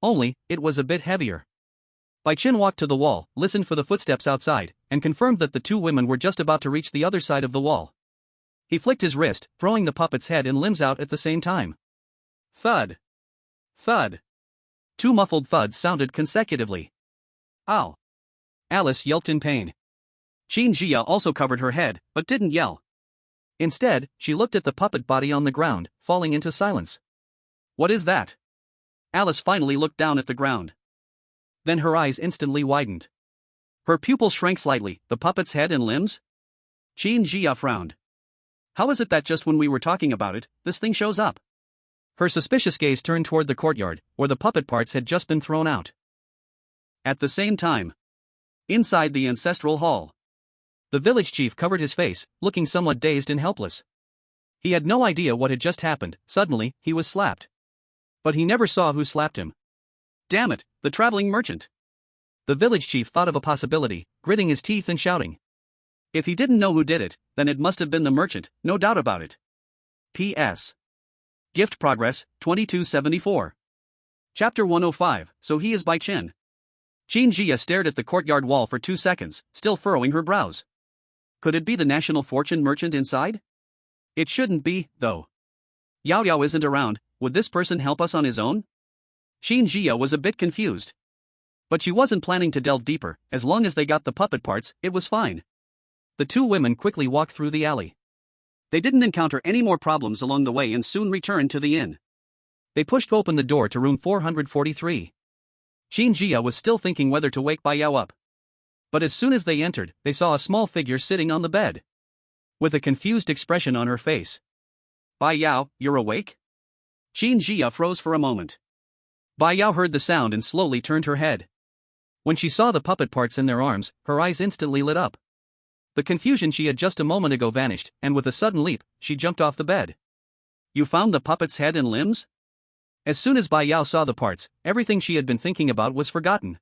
Only, it was a bit heavier. Bai Chen walked to the wall, listened for the footsteps outside, and confirmed that the two women were just about to reach the other side of the wall. He flicked his wrist, throwing the puppet's head and limbs out at the same time. Thud. Thud. Two muffled thuds sounded consecutively. Ow. Alice yelped in pain. Qin Jia also covered her head, but didn't yell. Instead, she looked at the puppet body on the ground, falling into silence. What is that? Alice finally looked down at the ground. Then her eyes instantly widened. Her pupil shrank slightly. The puppet's head and limbs? Qin Jia frowned. How is it that just when we were talking about it, this thing shows up? Her suspicious gaze turned toward the courtyard, where the puppet parts had just been thrown out. At the same time, inside the ancestral hall, the village chief covered his face, looking somewhat dazed and helpless. He had no idea what had just happened. Suddenly, he was slapped. But he never saw who slapped him. Damn it, the traveling merchant. The village chief thought of a possibility, gritting his teeth and shouting. If he didn't know who did it, then it must have been the merchant, no doubt about it. P.S. Gift progress, 2274. Chapter 105, So he is Bai Chen. Qin Jia stared at the courtyard wall for 2 seconds, still furrowing her brows. Could it be the national fortune merchant inside? It shouldn't be, though. Yao Yao isn't around. Would this person help us on his own? Qin Jia was a bit confused. But she wasn't planning to delve deeper. As long as they got the puppet parts, it was fine. The two women quickly walked through the alley. They didn't encounter any more problems along the way and soon returned to the inn. They pushed open the door to room 443. Qin Jia was still thinking whether to wake Bai Yao up. But as soon as they entered, they saw a small figure sitting on the bed, with a confused expression on her face. Bai Yao, you're awake? Qin Jia froze for a moment. Bai Yao heard the sound and slowly turned her head. When she saw the puppet parts in their arms, her eyes instantly lit up. The confusion she had just a moment ago vanished, and with a sudden leap, she jumped off the bed. You found the puppet's head and limbs? As soon as Bai Yao saw the parts, everything she had been thinking about was forgotten.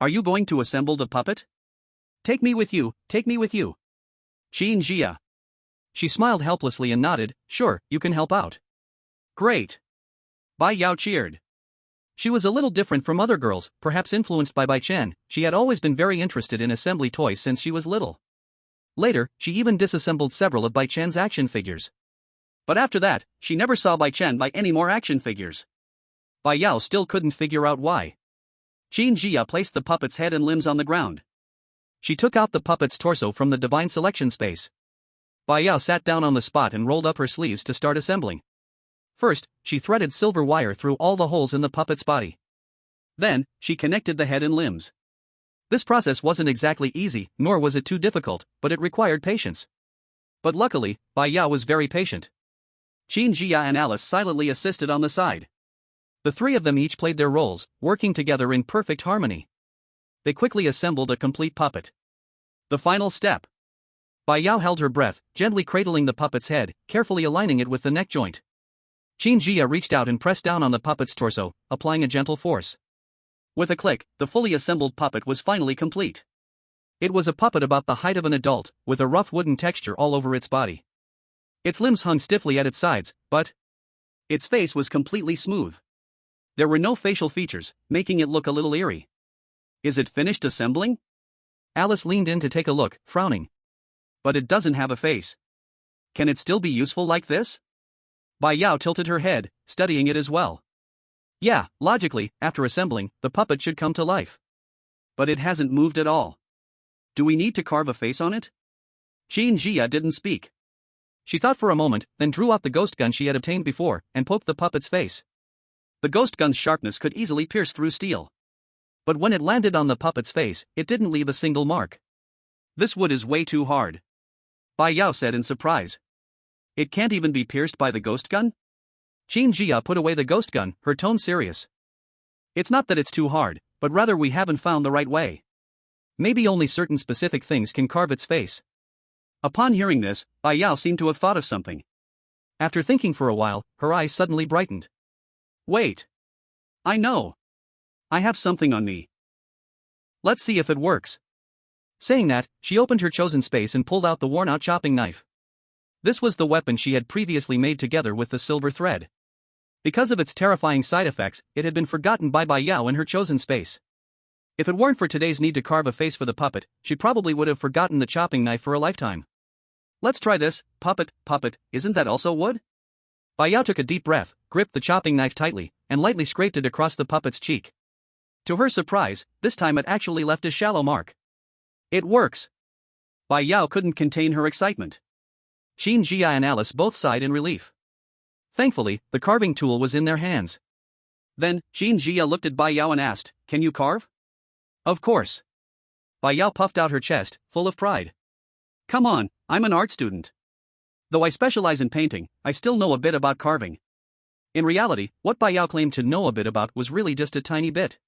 Are you going to assemble the puppet? Take me with you, take me with you. Qin Jia. She smiled helplessly and nodded, sure, you can help out. Great. Bai Yao cheered. She was a little different from other girls, perhaps influenced by Bai Chen. She had always been very interested in assembly toys since she was little. Later, she even disassembled several of Bai Chen's action figures. But after that, she never saw Bai Chen buy any more action figures. Bai Yao still couldn't figure out why. Qin Jia placed the puppet's head and limbs on the ground. She took out the puppet's torso from the divine selection space. Bai Yao sat down on the spot and rolled up her sleeves to start assembling. First, she threaded silver wire through all the holes in the puppet's body. Then, she connected the head and limbs. This process wasn't exactly easy, nor was it too difficult, but it required patience. But luckily, Bai Yao was very patient. Qin Jia and Alice silently assisted on the side. The three of them each played their roles, working together in perfect harmony. They quickly assembled a complete puppet. The final step. Bai Yao held her breath, gently cradling the puppet's head, carefully aligning it with the neck joint. Qin Jia reached out and pressed down on the puppet's torso, applying a gentle force. With a click, the fully assembled puppet was finally complete. It was a puppet about the height of an adult, with a rough wooden texture all over its body. Its limbs hung stiffly at its sides, but its face was completely smooth. There were no facial features, making it look a little eerie. Is it finished assembling? Alice leaned in to take a look, frowning. But it doesn't have a face. Can it still be useful like this? Bai Yao tilted her head, studying it as well. Yeah, logically, after assembling, the puppet should come to life. But it hasn't moved at all. Do we need to carve a face on it? Jia didn't speak. She thought for a moment, then drew out the ghost gun she had obtained before, and poked the puppet's face. The ghost gun's sharpness could easily pierce through steel. But when it landed on the puppet's face, it didn't leave a single mark. This wood is way too hard, Bai Yao said in surprise. It can't even be pierced by the ghost gun? Jia put away the ghost gun, her tone serious. It's not that it's too hard, but rather we haven't found the right way. Maybe only certain specific things can carve its face. Upon hearing this, Bai Yao seemed to have thought of something. After thinking for a while, her eyes suddenly brightened. Wait. I know. I have something on me. Let's see if it works. Saying that, she opened her chosen space and pulled out the worn-out chopping knife. This was the weapon she had previously made together with the silver thread. Because of its terrifying side effects, it had been forgotten by Bai Yao in her chosen space. If it weren't for today's need to carve a face for the puppet, she probably would have forgotten the chopping knife for a lifetime. Let's try this. Puppet, isn't that also wood? Bai Yao took a deep breath, gripped the chopping knife tightly, and lightly scraped it across the puppet's cheek. To her surprise, this time it actually left a shallow mark. It works! Bai Yao couldn't contain her excitement. Jia and Alice both sighed in relief. Thankfully, the carving tool was in their hands. Then, Jia looked at Bai Yao and asked, "Can you carve?" "Of course." Bai Yao puffed out her chest, full of pride. "Come on, I'm an art student. Though I specialize in painting, I still know a bit about carving." In reality, what Bai Yao claimed to know a bit about was really just a tiny bit.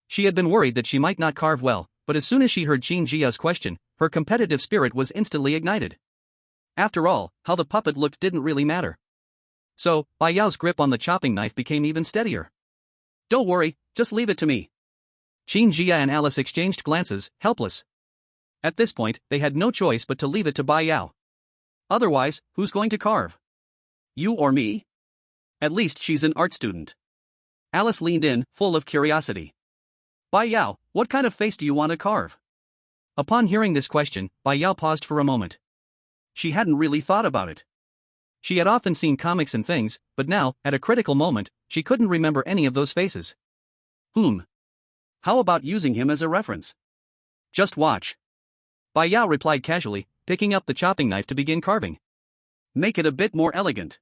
She had been worried that she might not carve well, but as soon as she heard Jia's question, her competitive spirit was instantly ignited. After all, how the puppet looked didn't really matter. So, Bai Yao's grip on the chopping knife became even steadier. "Don't worry, just leave it to me." Jia and Alice exchanged glances, helpless. At this point, they had no choice but to leave it to Bai Yao. Otherwise, who's going to carve? You or me? At least she's an art student. Alice leaned in, full of curiosity. "Bai Yao, what kind of face do you want to carve?" Upon hearing this question, Bai Yao paused for a moment. She hadn't really thought about it. She had often seen comics and things, but now, at a critical moment, she couldn't remember any of those faces. How about using him as a reference? Just watch. Bai Yao replied casually, picking up the chopping knife to begin carving. Make it a bit more elegant.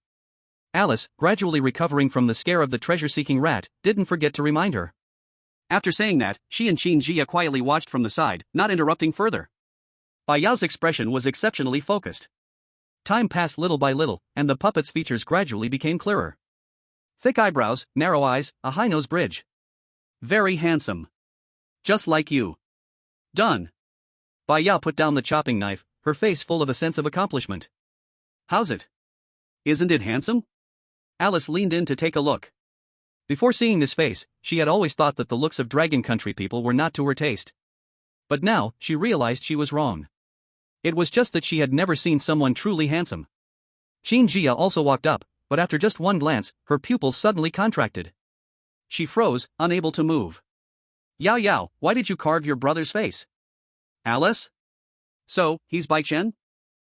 Alice, gradually recovering from the scare of the treasure-seeking rat, didn't forget to remind her. After saying that, she and Jia quietly watched from the side, not interrupting further. Bai Yao's expression was exceptionally focused. Time passed little by little, and the puppet's features gradually became clearer. Thick eyebrows, narrow eyes, a high nose bridge. Very handsome. Just like you. Done. Bai Yao put down the chopping knife, her face full of a sense of accomplishment. How's it? Isn't it handsome? Alice leaned in to take a look. Before seeing this face, she had always thought that the looks of Dragon Country people were not to her taste. But now, she realized she was wrong. It was just that she had never seen someone truly handsome. Jia also walked up, but after just one glance, her pupils suddenly contracted. She froze, unable to move. Yao, why did you carve your brother's face? Alice? So, he's Bai Chen?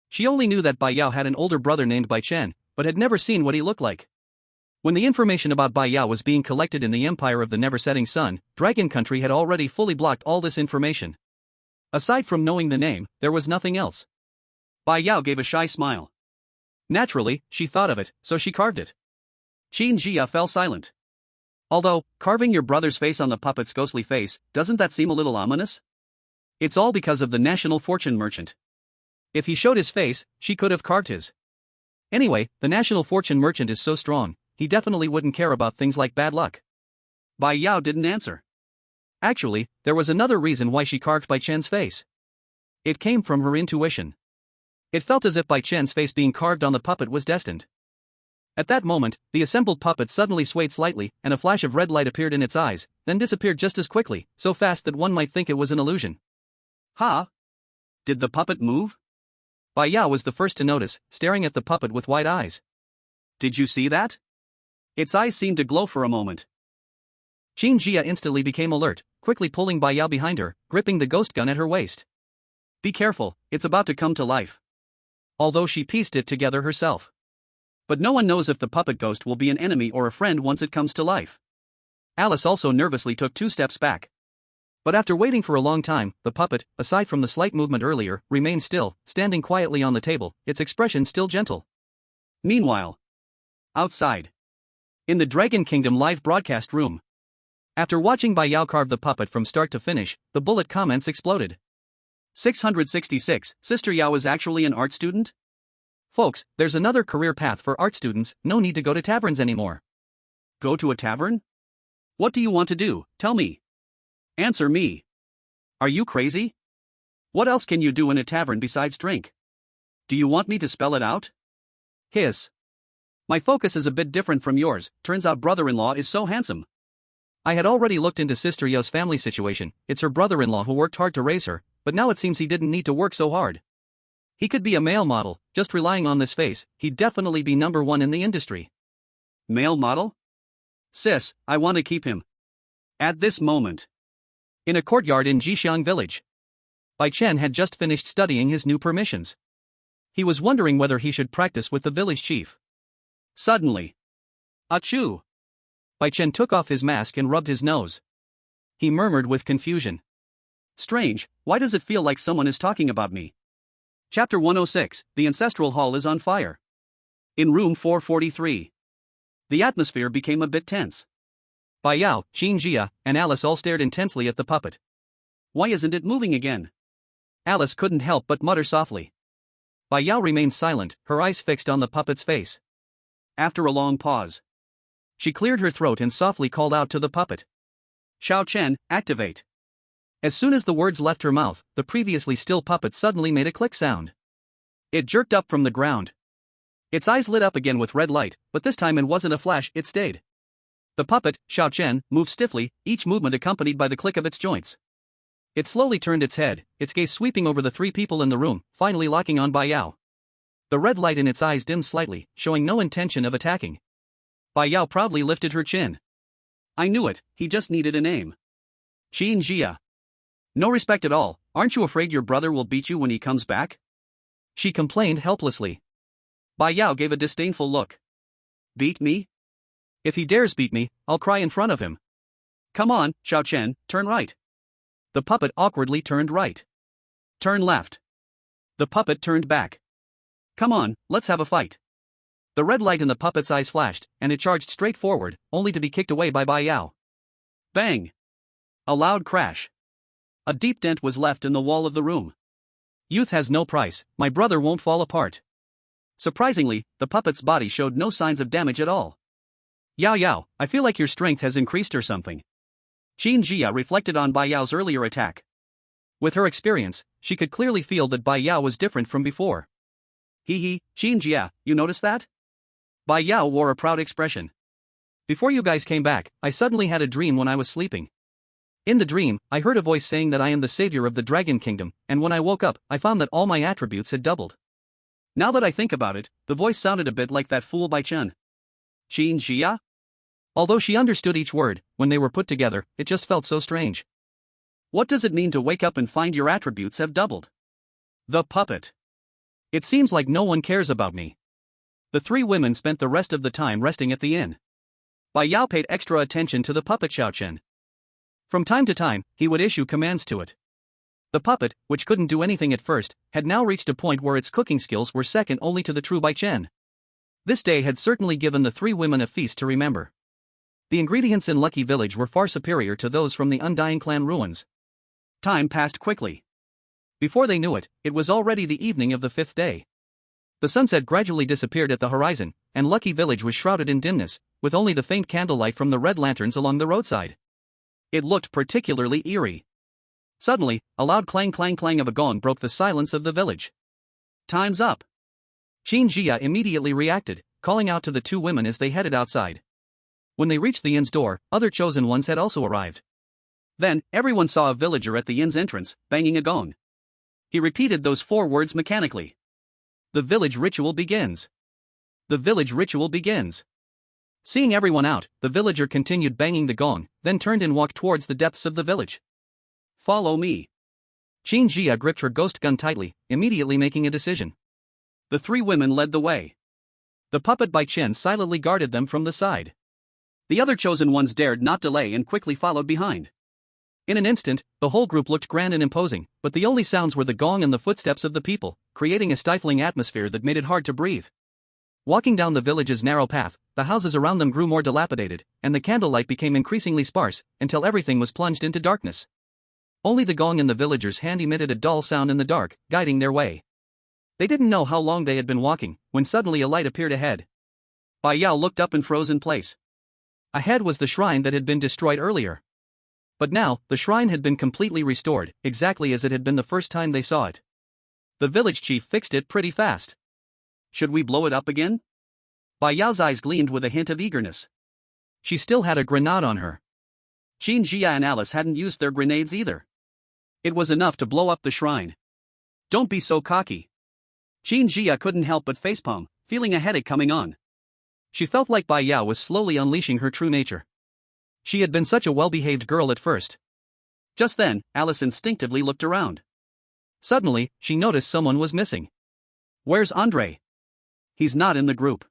She only knew that Bai Yao had an older brother named Bai Chen, but had never seen what he looked like. When the information about Bai Yao was being collected in the Empire of the Never-Setting Sun, Dragon Country had already fully blocked all this information. Aside from knowing the name, there was nothing else. Bai Yao gave a shy smile. Naturally, she thought of it, so she carved it. Jia fell silent. Although, carving your brother's face on the puppet's ghostly face, doesn't that seem a little ominous? It's all because of the national fortune merchant. If he showed his face, she could have carved his. Anyway, the national fortune merchant is so strong, he definitely wouldn't care about things like bad luck. Bai Yao didn't answer. Actually, there was another reason why she carved Bai Chen's face. It came from her intuition. It felt as if Bai Chen's face being carved on the puppet was destined. At that moment, the assembled puppet suddenly swayed slightly, and a flash of red light appeared in its eyes, then disappeared just as quickly, so fast that one might think it was an illusion. Ha! Did the puppet move? Bai Yao was the first to notice, staring at the puppet with wide eyes. Did you see that? Its eyes seemed to glow for a moment. Jia instantly became alert, quickly pulling Bai Yao behind her, gripping the ghost gun at her waist. Be careful, it's about to come to life. Although she pieced it together herself. But no one knows if the puppet ghost will be an enemy or a friend once it comes to life. Alice also nervously took 2 steps back. But after waiting for a long time, the puppet, aside from the slight movement earlier, remained still, standing quietly on the table, its expression still gentle. Meanwhile, outside, in the Dragon Kingdom live broadcast room, after watching Bai Yao carve the puppet from start to finish, the bullet comments exploded. 666, Sister Yao is actually an art student? Folks, there's another career path for art students, no need to go to taverns anymore. Go to a tavern? What do you want to do, tell me? Answer me. Are you crazy? What else can you do in a tavern besides drink? Do you want me to spell it out? Hiss. My focus is a bit different from yours, turns out brother-in-law is so handsome. I had already looked into Sister Yao's family situation, it's her brother-in-law who worked hard to raise her, but now it seems he didn't need to work so hard. He could be a male model, just relying on this face, he'd definitely be number one in the industry. Male model? Sis, I want to keep him. At this moment, in a courtyard in Jixiang village, Bai Chen had just finished studying his new permissions. He was wondering whether he should practice with the village chief. Suddenly, achoo! Bai Chen took off his mask and rubbed his nose. He murmured with confusion. Strange, why does it feel like someone is talking about me? Chapter 106, The Ancestral Hall is on fire. In room 443. The atmosphere became a bit tense. Bai Yao, Xin Jia, and Alice all stared intensely at the puppet. Why isn't it moving again? Alice couldn't help but mutter softly. Bai Yao remained silent, her eyes fixed on the puppet's face. After a long pause, she cleared her throat and softly called out to the puppet. Xiao Chen, activate. As soon as the words left her mouth, the previously still puppet suddenly made a click sound. It jerked up from the ground. Its eyes lit up again with red light, but this time it wasn't a flash, it stayed. The puppet, Xiao Chen, moved stiffly, each movement accompanied by the click of its joints. It slowly turned its head, its gaze sweeping over the three people in the room, finally locking on Bai Yao. The red light in its eyes dimmed slightly, showing no intention of attacking. Bai Yao proudly lifted her chin. I knew it, he just needed a name. Xin Jia. No respect at all, aren't you afraid your brother will beat you when he comes back? She complained helplessly. Bai Yao gave a disdainful look. Beat me? If he dares beat me, I'll cry in front of him. Come on, Xiao Chen, turn right. The puppet awkwardly turned right. Turn left. The puppet turned back. Come on, let's have a fight. The red light in the puppet's eyes flashed, and it charged straight forward, only to be kicked away by Bai Yao. Bang! A loud crash. A deep dent was left in the wall of the room. Youth has no price, my brother won't fall apart. Surprisingly, the puppet's body showed no signs of damage at all. Yao Yao, I feel like your strength has increased or something. Xin Jia reflected on Bai Yao's earlier attack. With her experience, she could clearly feel that Bai Yao was different from before. Hee, Xin Jia, you notice that? Bai Yao wore a proud expression. Before you guys came back, I suddenly had a dream when I was sleeping. In the dream, I heard a voice saying that I am the savior of the Dragon Kingdom, and when I woke up, I found that all my attributes had doubled. Now that I think about it, the voice sounded a bit like that fool Bai Chen. Xin Jia? Although she understood each word, when they were put together, it just felt so strange. What does it mean to wake up and find your attributes have doubled? The puppet. It seems like no one cares about me. The three women spent the rest of the time resting at the inn. Bai Yao paid extra attention to the puppet Xiao Chen. From time to time, he would issue commands to it. The puppet, which couldn't do anything at first, had now reached a point where its cooking skills were second only to the true Bai Chen. This day had certainly given the three women a feast to remember. The ingredients in Lucky Village were far superior to those from the Undying Clan ruins. Time passed quickly. Before they knew it, it was already the evening of the fifth day. The sunset gradually disappeared at the horizon, and Lucky Village was shrouded in dimness, with only the faint candlelight from the red lanterns along the roadside. It looked particularly eerie. Suddenly, a loud clang clang clang of a gong broke the silence of the village. Time's up. Xin Jia immediately reacted, calling out to the two women as they headed outside. When they reached the inn's door, other chosen ones had also arrived. Then, everyone saw a villager at the inn's entrance, banging a gong. He repeated those 4 words mechanically. The village ritual begins. The village ritual begins. Seeing everyone out, the villager continued banging the gong, then turned and walked towards the depths of the village. Follow me. Xin Jia gripped her ghost gun tightly, immediately making a decision. The 3 women led the way. The puppet Bai Chen silently guarded them from the side. The other chosen ones dared not delay and quickly followed behind. In an instant, the whole group looked grand and imposing, but the only sounds were the gong and the footsteps of the people, creating a stifling atmosphere that made it hard to breathe. Walking down the village's narrow path, the houses around them grew more dilapidated, and the candlelight became increasingly sparse, until everything was plunged into darkness. Only the gong in the villagers' hand emitted a dull sound in the dark, guiding their way. They didn't know how long they had been walking, when suddenly a light appeared ahead. Bai Yao looked up and froze in place. Ahead was the shrine that had been destroyed earlier. But now, the shrine had been completely restored, exactly as it had been the first time they saw it. The village chief fixed it pretty fast. Should we blow it up again? Bai Yao's eyes gleamed with a hint of eagerness. She still had a grenade on her. Qin Jia and Alice hadn't used their grenades either. It was enough to blow up the shrine. Don't be so cocky. Qin Jia couldn't help but facepalm, feeling a headache coming on. She felt like Bai Yao was slowly unleashing her true nature. She had been such a well-behaved girl at first. Just then, Alice instinctively looked around. Suddenly, she noticed someone was missing. Where's Andre? He's not in the group.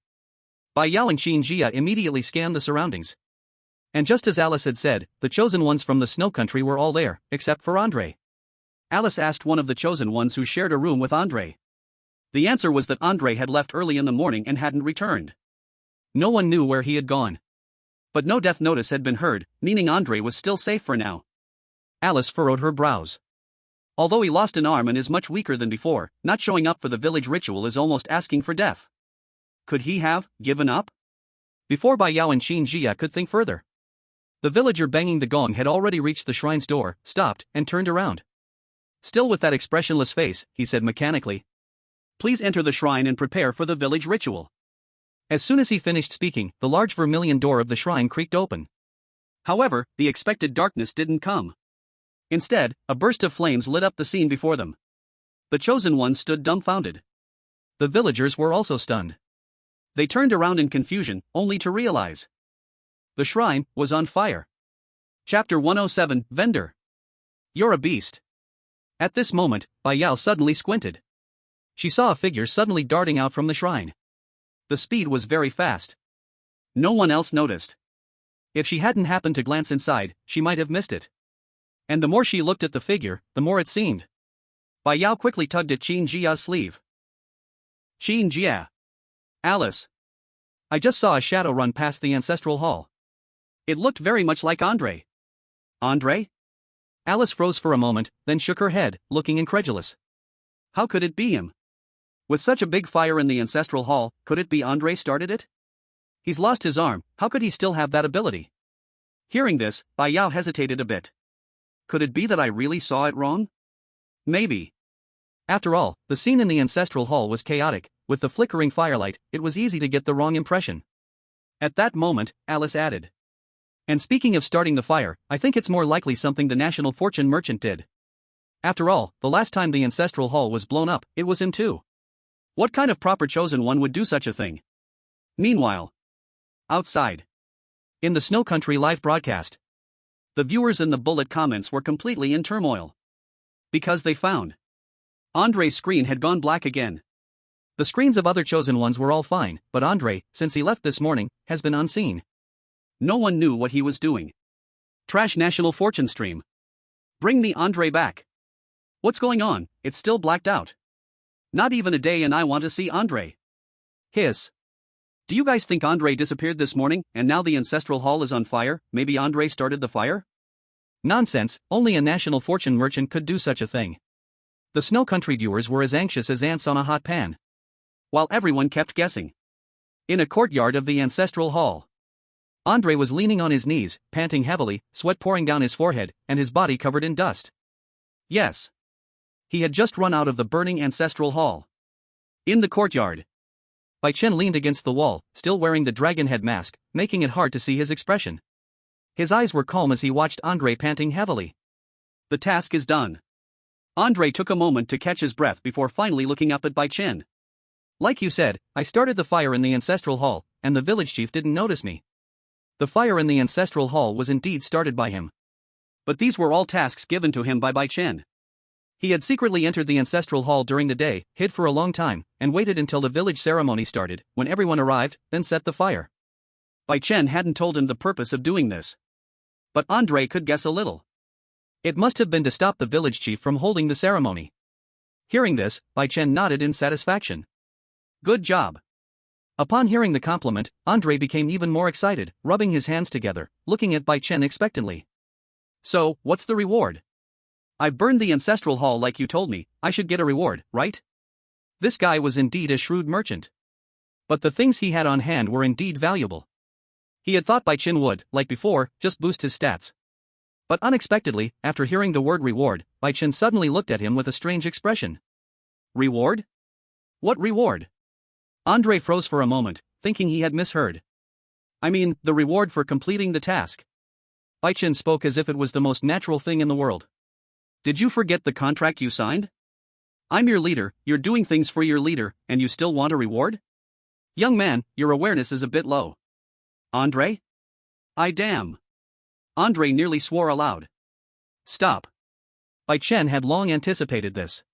Bai Yao and Qin Jia immediately scanned the surroundings. And just as Alice had said, the chosen ones from the snow country were all there, except for Andre. Alice asked one of the chosen ones who shared a room with Andre. The answer was that Andre had left early in the morning and hadn't returned. No one knew where he had gone. But no death notice had been heard, meaning Andre was still safe for now. Alice furrowed her brows. Although he lost an arm and is much weaker than before, not showing up for the village ritual is almost asking for death. Could he have given up? Before Bai Yao and Qin Jia could think further, the villager banging the gong had already reached the shrine's door, stopped, and turned around. Still with that expressionless face, he said mechanically, "Please enter the shrine and prepare for the village ritual." As soon as he finished speaking, the large vermilion door of the shrine creaked open. However, the expected darkness didn't come. Instead, a burst of flames lit up the scene before them. The chosen ones stood dumbfounded. The villagers were also stunned. They turned around in confusion, only to realize the shrine was on fire. Chapter 107, Vendor. You're a beast. At this moment, Bai Yao suddenly squinted. She saw a figure suddenly darting out from the shrine. The speed was very fast. No one else noticed. If she hadn't happened to glance inside, she might have missed it. And the more she looked at the figure, the more it seemed. Bai Yao quickly tugged at Qin Jia's sleeve. Qin Jia. Alice. I just saw a shadow run past the ancestral hall. It looked very much like Andre. Andre? Alice froze for a moment, then shook her head, looking incredulous. How could it be him? With such a big fire in the ancestral hall, could it be Andre started it? He's lost his arm, how could he still have that ability? Hearing this, Bai Yao hesitated a bit. Could it be that I really saw it wrong? Maybe. After all, the scene in the ancestral hall was chaotic. With the flickering firelight, it was easy to get the wrong impression. At that moment, Alice added. And speaking of starting the fire, I think it's more likely something the national fortune merchant did. After all, the last time the ancestral hall was blown up, it was him too. What kind of proper chosen one would do such a thing? Meanwhile, outside, in the Snow Country live broadcast, the viewers in the bullet comments were completely in turmoil. Because they found Andre's screen had gone black again. The screens of other chosen ones were all fine, but Andre, since he left this morning, has been unseen. No one knew what he was doing. Trash national fortune stream. Bring me Andre back. What's going on? It's still blacked out. Not even a day and I want to see Andre. Hiss. Do you guys think Andre disappeared this morning, and now the ancestral hall is on fire? Maybe Andre started the fire? Nonsense, only a national fortune merchant could do such a thing. The Snow Country viewers were as anxious as ants on a hot pan, while everyone kept guessing. In a courtyard of the ancestral hall, Andre was leaning on his knees, panting heavily, sweat pouring down his forehead, and his body covered in dust. Yes. He had just run out of the burning ancestral hall. In the courtyard, Bai Chen leaned against the wall, still wearing the dragon head mask, making it hard to see his expression. His eyes were calm as he watched Andre panting heavily. The task is done. Andre took a moment to catch his breath before finally looking up at Bai Chen. Like you said, I started the fire in the ancestral hall, and the village chief didn't notice me. The fire in the ancestral hall was indeed started by him. But these were all tasks given to him by Bai Chen. He had secretly entered the ancestral hall during the day, hid for a long time, and waited until the village ceremony started. When everyone arrived, then set the fire. Bai Chen hadn't told him the purpose of doing this. But Andre could guess a little. It must have been to stop the village chief from holding the ceremony. Hearing this, Bai Chen nodded in satisfaction. Good job. Upon hearing the compliment, Andre became even more excited, rubbing his hands together, looking at Bai Chen expectantly. So, what's the reward? I've burned the ancestral hall like you told me, I should get a reward, right? This guy was indeed a shrewd merchant. But the things he had on hand were indeed valuable. He had thought Bai Chen would, like before, just boost his stats. But unexpectedly, after hearing the word reward, Bai Chen suddenly looked at him with a strange expression. Reward? What reward? Andre froze for a moment, thinking he had misheard. I mean, the reward for completing the task. Bai Chen spoke as if it was the most natural thing in the world. Did you forget the contract you signed? I'm your leader, you're doing things for your leader, and you still want a reward? Young man, your awareness is a bit low. Andre? I damn. Andre nearly swore aloud. Stop. Bai Chen had long anticipated this.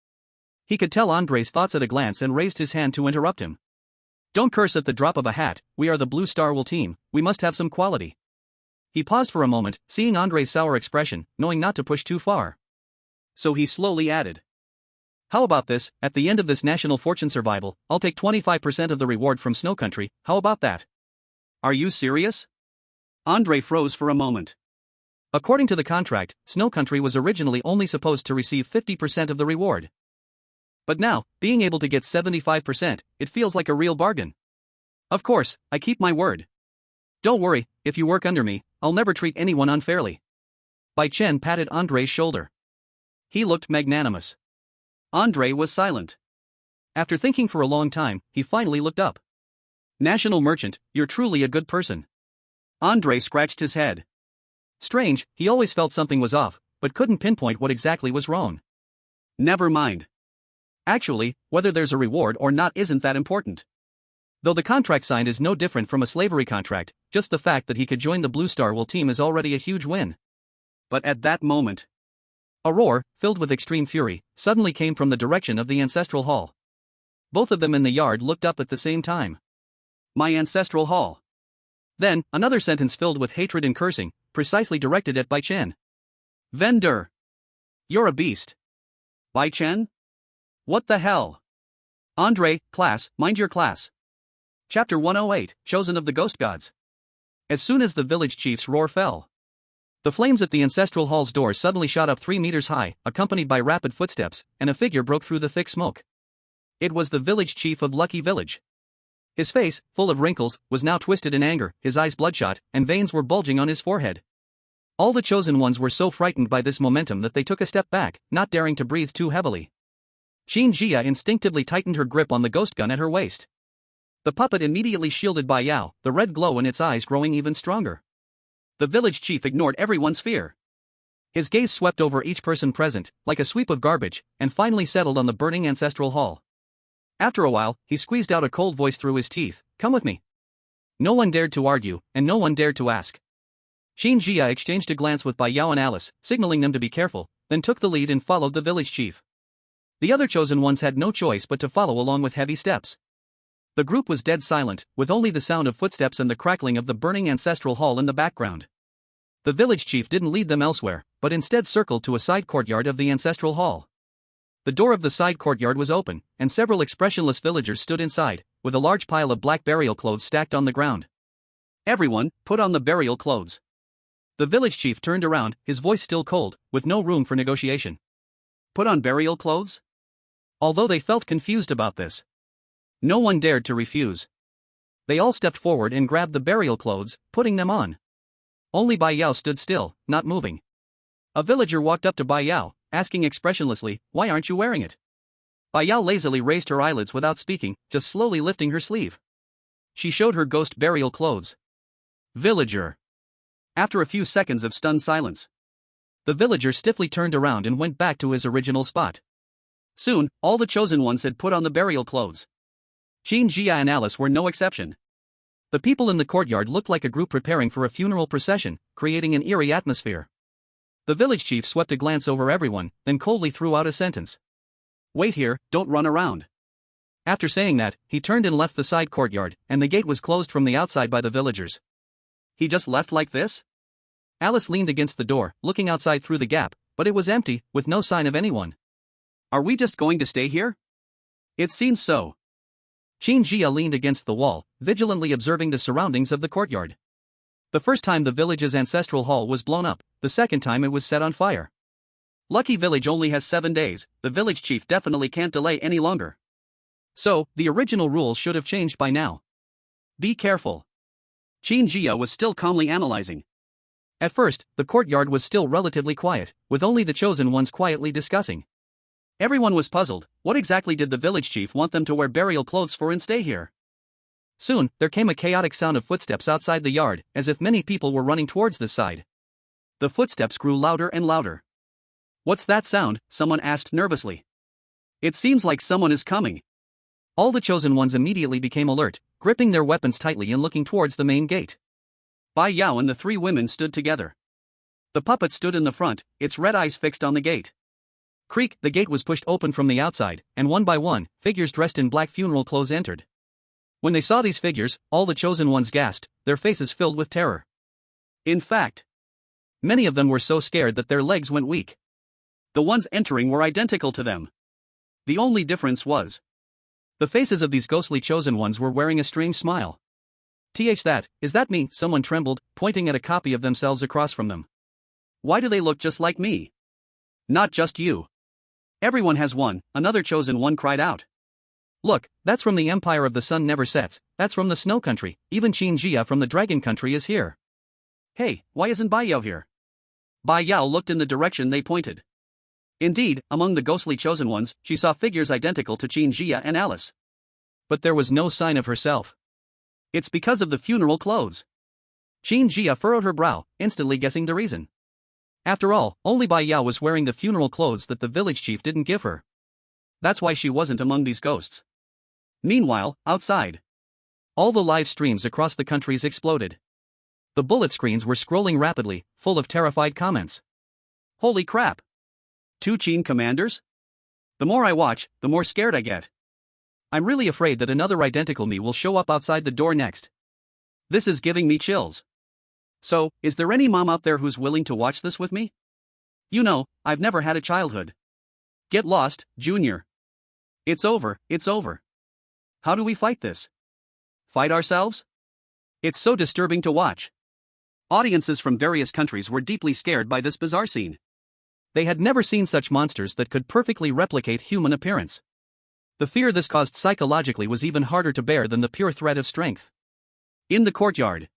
He could tell Andre's thoughts at a glance and raised his hand to interrupt him. Don't curse at the drop of a hat, we are the Blue Star Wool team, we must have some quality. He paused for a moment, seeing Andre's sour expression, knowing not to push too far. So he slowly added. How about this, at the end of this national fortune survival, I'll take 25% of the reward from Snow Country, how about that? Are you serious? Andre froze for a moment. According to the contract, Snow Country was originally only supposed to receive 50% of the reward. But now, being able to get 75%, it feels like a real bargain. Of course, I keep my word. Don't worry, if you work under me, I'll never treat anyone unfairly. Bai Chen patted Andre's shoulder. He looked magnanimous. Andre was silent. After thinking for a long time, he finally looked up. National merchant, you're truly a good person. Andre scratched his head. Strange, he always felt something was off, but couldn't pinpoint what exactly was wrong. Never mind. Actually, whether there's a reward or not isn't that important. Though the contract signed is no different from a slavery contract, just the fact that he could join the Blue Star Wool team is already a huge win. But at that moment, a roar, filled with extreme fury, suddenly came from the direction of the ancestral hall. Both of them in the yard looked up at the same time. My ancestral hall. Then, another sentence filled with hatred and cursing, precisely directed at Bai Chen. Vendor. You're a beast. Bai Chen? What the hell? Andre, class, mind your class. Chapter 108, Chosen of the Ghost Gods. As soon as the village chief's roar fell, the flames at the ancestral hall's door suddenly shot up 3 meters high, accompanied by rapid footsteps, and a figure broke through the thick smoke. It was the village chief of Lucky Village. His face, full of wrinkles, was now twisted in anger, his eyes bloodshot, and veins were bulging on his forehead. All the chosen ones were so frightened by this momentum that they took a step back, not daring to breathe too heavily. Qin Jia instinctively tightened her grip on the ghost gun at her waist. The puppet immediately shielded Bai Yao, the red glow in its eyes growing even stronger. The village chief ignored everyone's fear. His gaze swept over each person present, like a sweep of garbage, and finally settled on the burning ancestral hall. After a while, he squeezed out a cold voice through his teeth, "Come with me." No one dared to argue, and no one dared to ask. Qin Jia exchanged a glance with Bai Yao and Alice, signaling them to be careful, then took the lead and followed the village chief. The other chosen ones had no choice but to follow along with heavy steps. The group was dead silent, with only the sound of footsteps and the crackling of the burning ancestral hall in the background. The village chief didn't lead them elsewhere, but instead circled to a side courtyard of the ancestral hall. The door of the side courtyard was open, and several expressionless villagers stood inside, with a large pile of black burial clothes stacked on the ground. Everyone, put on the burial clothes. The village chief turned around, his voice still cold, with no room for negotiation. Put on burial clothes? Although they felt confused about this, no one dared to refuse. They all stepped forward and grabbed the burial clothes, putting them on. Only Bai Yao stood still, not moving. A villager walked up to Bai Yao, asking expressionlessly, "Why aren't you wearing it?" Bai Yao lazily raised her eyelids without speaking, just slowly lifting her sleeve. She showed her ghost burial clothes. Villager. After a few seconds of stunned silence, the villager stiffly turned around and went back to his original spot. Soon, all the chosen ones had put on the burial clothes. Qin Jia and Alice were no exception. The people in the courtyard looked like a group preparing for a funeral procession, creating an eerie atmosphere. The village chief swept a glance over everyone, then coldly threw out a sentence. "Wait here, don't run around." After saying that, he turned and left the side courtyard, and the gate was closed from the outside by the villagers. He just left like this? Alice leaned against the door, looking outside through the gap, but it was empty, with no sign of anyone. Are we just going to stay here? It seems so. Qin Jia leaned against the wall, vigilantly observing the surroundings of the courtyard. The first time the village's ancestral hall was blown up, the second time it was set on fire. Lucky village only has 7 days, the village chief definitely can't delay any longer. So, the original rules should have changed by now. Be careful. Qin Jia was still calmly analyzing. At first, the courtyard was still relatively quiet, with only the chosen ones quietly discussing. Everyone was puzzled. What exactly did the village chief want them to wear burial clothes for and stay here? Soon, there came a chaotic sound of footsteps outside the yard, as if many people were running towards this side. The footsteps grew louder and louder. What's that sound? Someone asked nervously. It seems like someone is coming. All the chosen ones immediately became alert, gripping their weapons tightly and looking towards the main gate. Bai Yao and the 3 women stood together. The puppet stood in the front, its red eyes fixed on the gate. Creak, the gate was pushed open from the outside, and one by one, figures dressed in black funeral clothes entered. When they saw these figures, all the chosen ones gasped, their faces filled with terror. In fact, many of them were so scared that their legs went weak. The ones entering were identical to them. The only difference was the faces of these ghostly chosen ones were wearing a strange smile. Is that me? Someone trembled, pointing at a copy of themselves across from them. Why do they look just like me? Not just you. Everyone has one, another chosen one cried out. Look, that's from the Empire of the Sun Never Sets, that's from the Snow Country, even Qin Jia from the Dragon Country is here. Hey, why isn't Bai Yao here? Bai Yao looked in the direction they pointed. Indeed, among the ghostly chosen ones, she saw figures identical to Qin Jia and Alice. But there was no sign of herself. It's because of the funeral clothes. Qin Jia furrowed her brow, instantly guessing the reason. After all, only Bai Yao was wearing the funeral clothes that the village chief didn't give her. That's why she wasn't among these ghosts. Meanwhile, outside, all the live streams across the countries exploded. The bullet screens were scrolling rapidly, full of terrified comments. Holy crap! 2 Qin commanders? The more I watch, the more scared I get. I'm really afraid that another identical me will show up outside the door next. This is giving me chills. So, is there any mom out there who's willing to watch this with me? You know, I've never had a childhood. Get lost, Junior. It's over, it's over. How do we fight this? Fight ourselves? It's so disturbing to watch. Audiences from various countries were deeply scared by this bizarre scene. They had never seen such monsters that could perfectly replicate human appearance. The fear this caused psychologically was even harder to bear than the pure threat of strength. In the courtyard,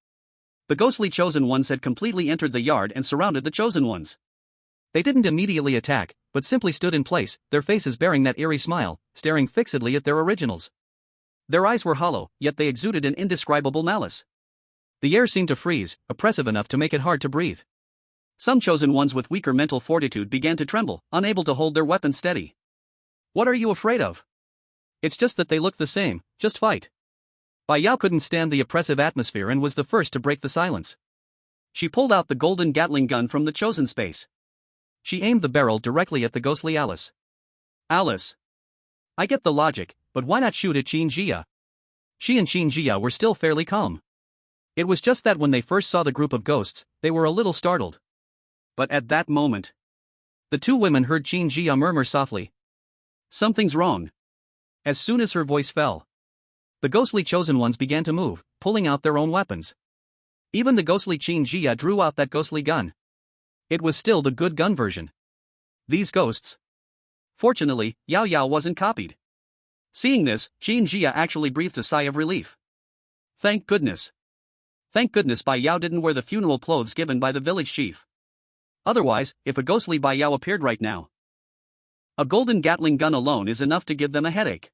the ghostly chosen ones had completely entered the yard and surrounded the chosen ones. They didn't immediately attack, but simply stood in place, their faces bearing that eerie smile, staring fixedly at their originals. Their eyes were hollow, yet they exuded an indescribable malice. The air seemed to freeze, oppressive enough to make it hard to breathe. Some chosen ones with weaker mental fortitude began to tremble, unable to hold their weapons steady. What are you afraid of? It's just that they look the same, just fight. Bai Yao couldn't stand the oppressive atmosphere and was the first to break the silence. She pulled out the golden Gatling gun from the chosen space. She aimed the barrel directly at the ghostly Alice. Alice. I get the logic, but why not shoot at Qin Jia? She and Qin Jia were still fairly calm. It was just that when they first saw the group of ghosts, they were a little startled. But at that moment, the 2 women heard Qin Jia murmur softly. Something's wrong. As soon as her voice fell, the ghostly chosen ones began to move, pulling out their own weapons. Even the ghostly Qin Jia drew out that ghostly gun. It was still the good gun version. These ghosts. Fortunately, Yao Yao wasn't copied. Seeing this, Qin Jia actually breathed a sigh of relief. Thank goodness. Thank goodness Bai Yao didn't wear the funeral clothes given by the village chief. Otherwise, if a ghostly Bai Yao appeared right now, a golden Gatling gun alone is enough to give them a headache.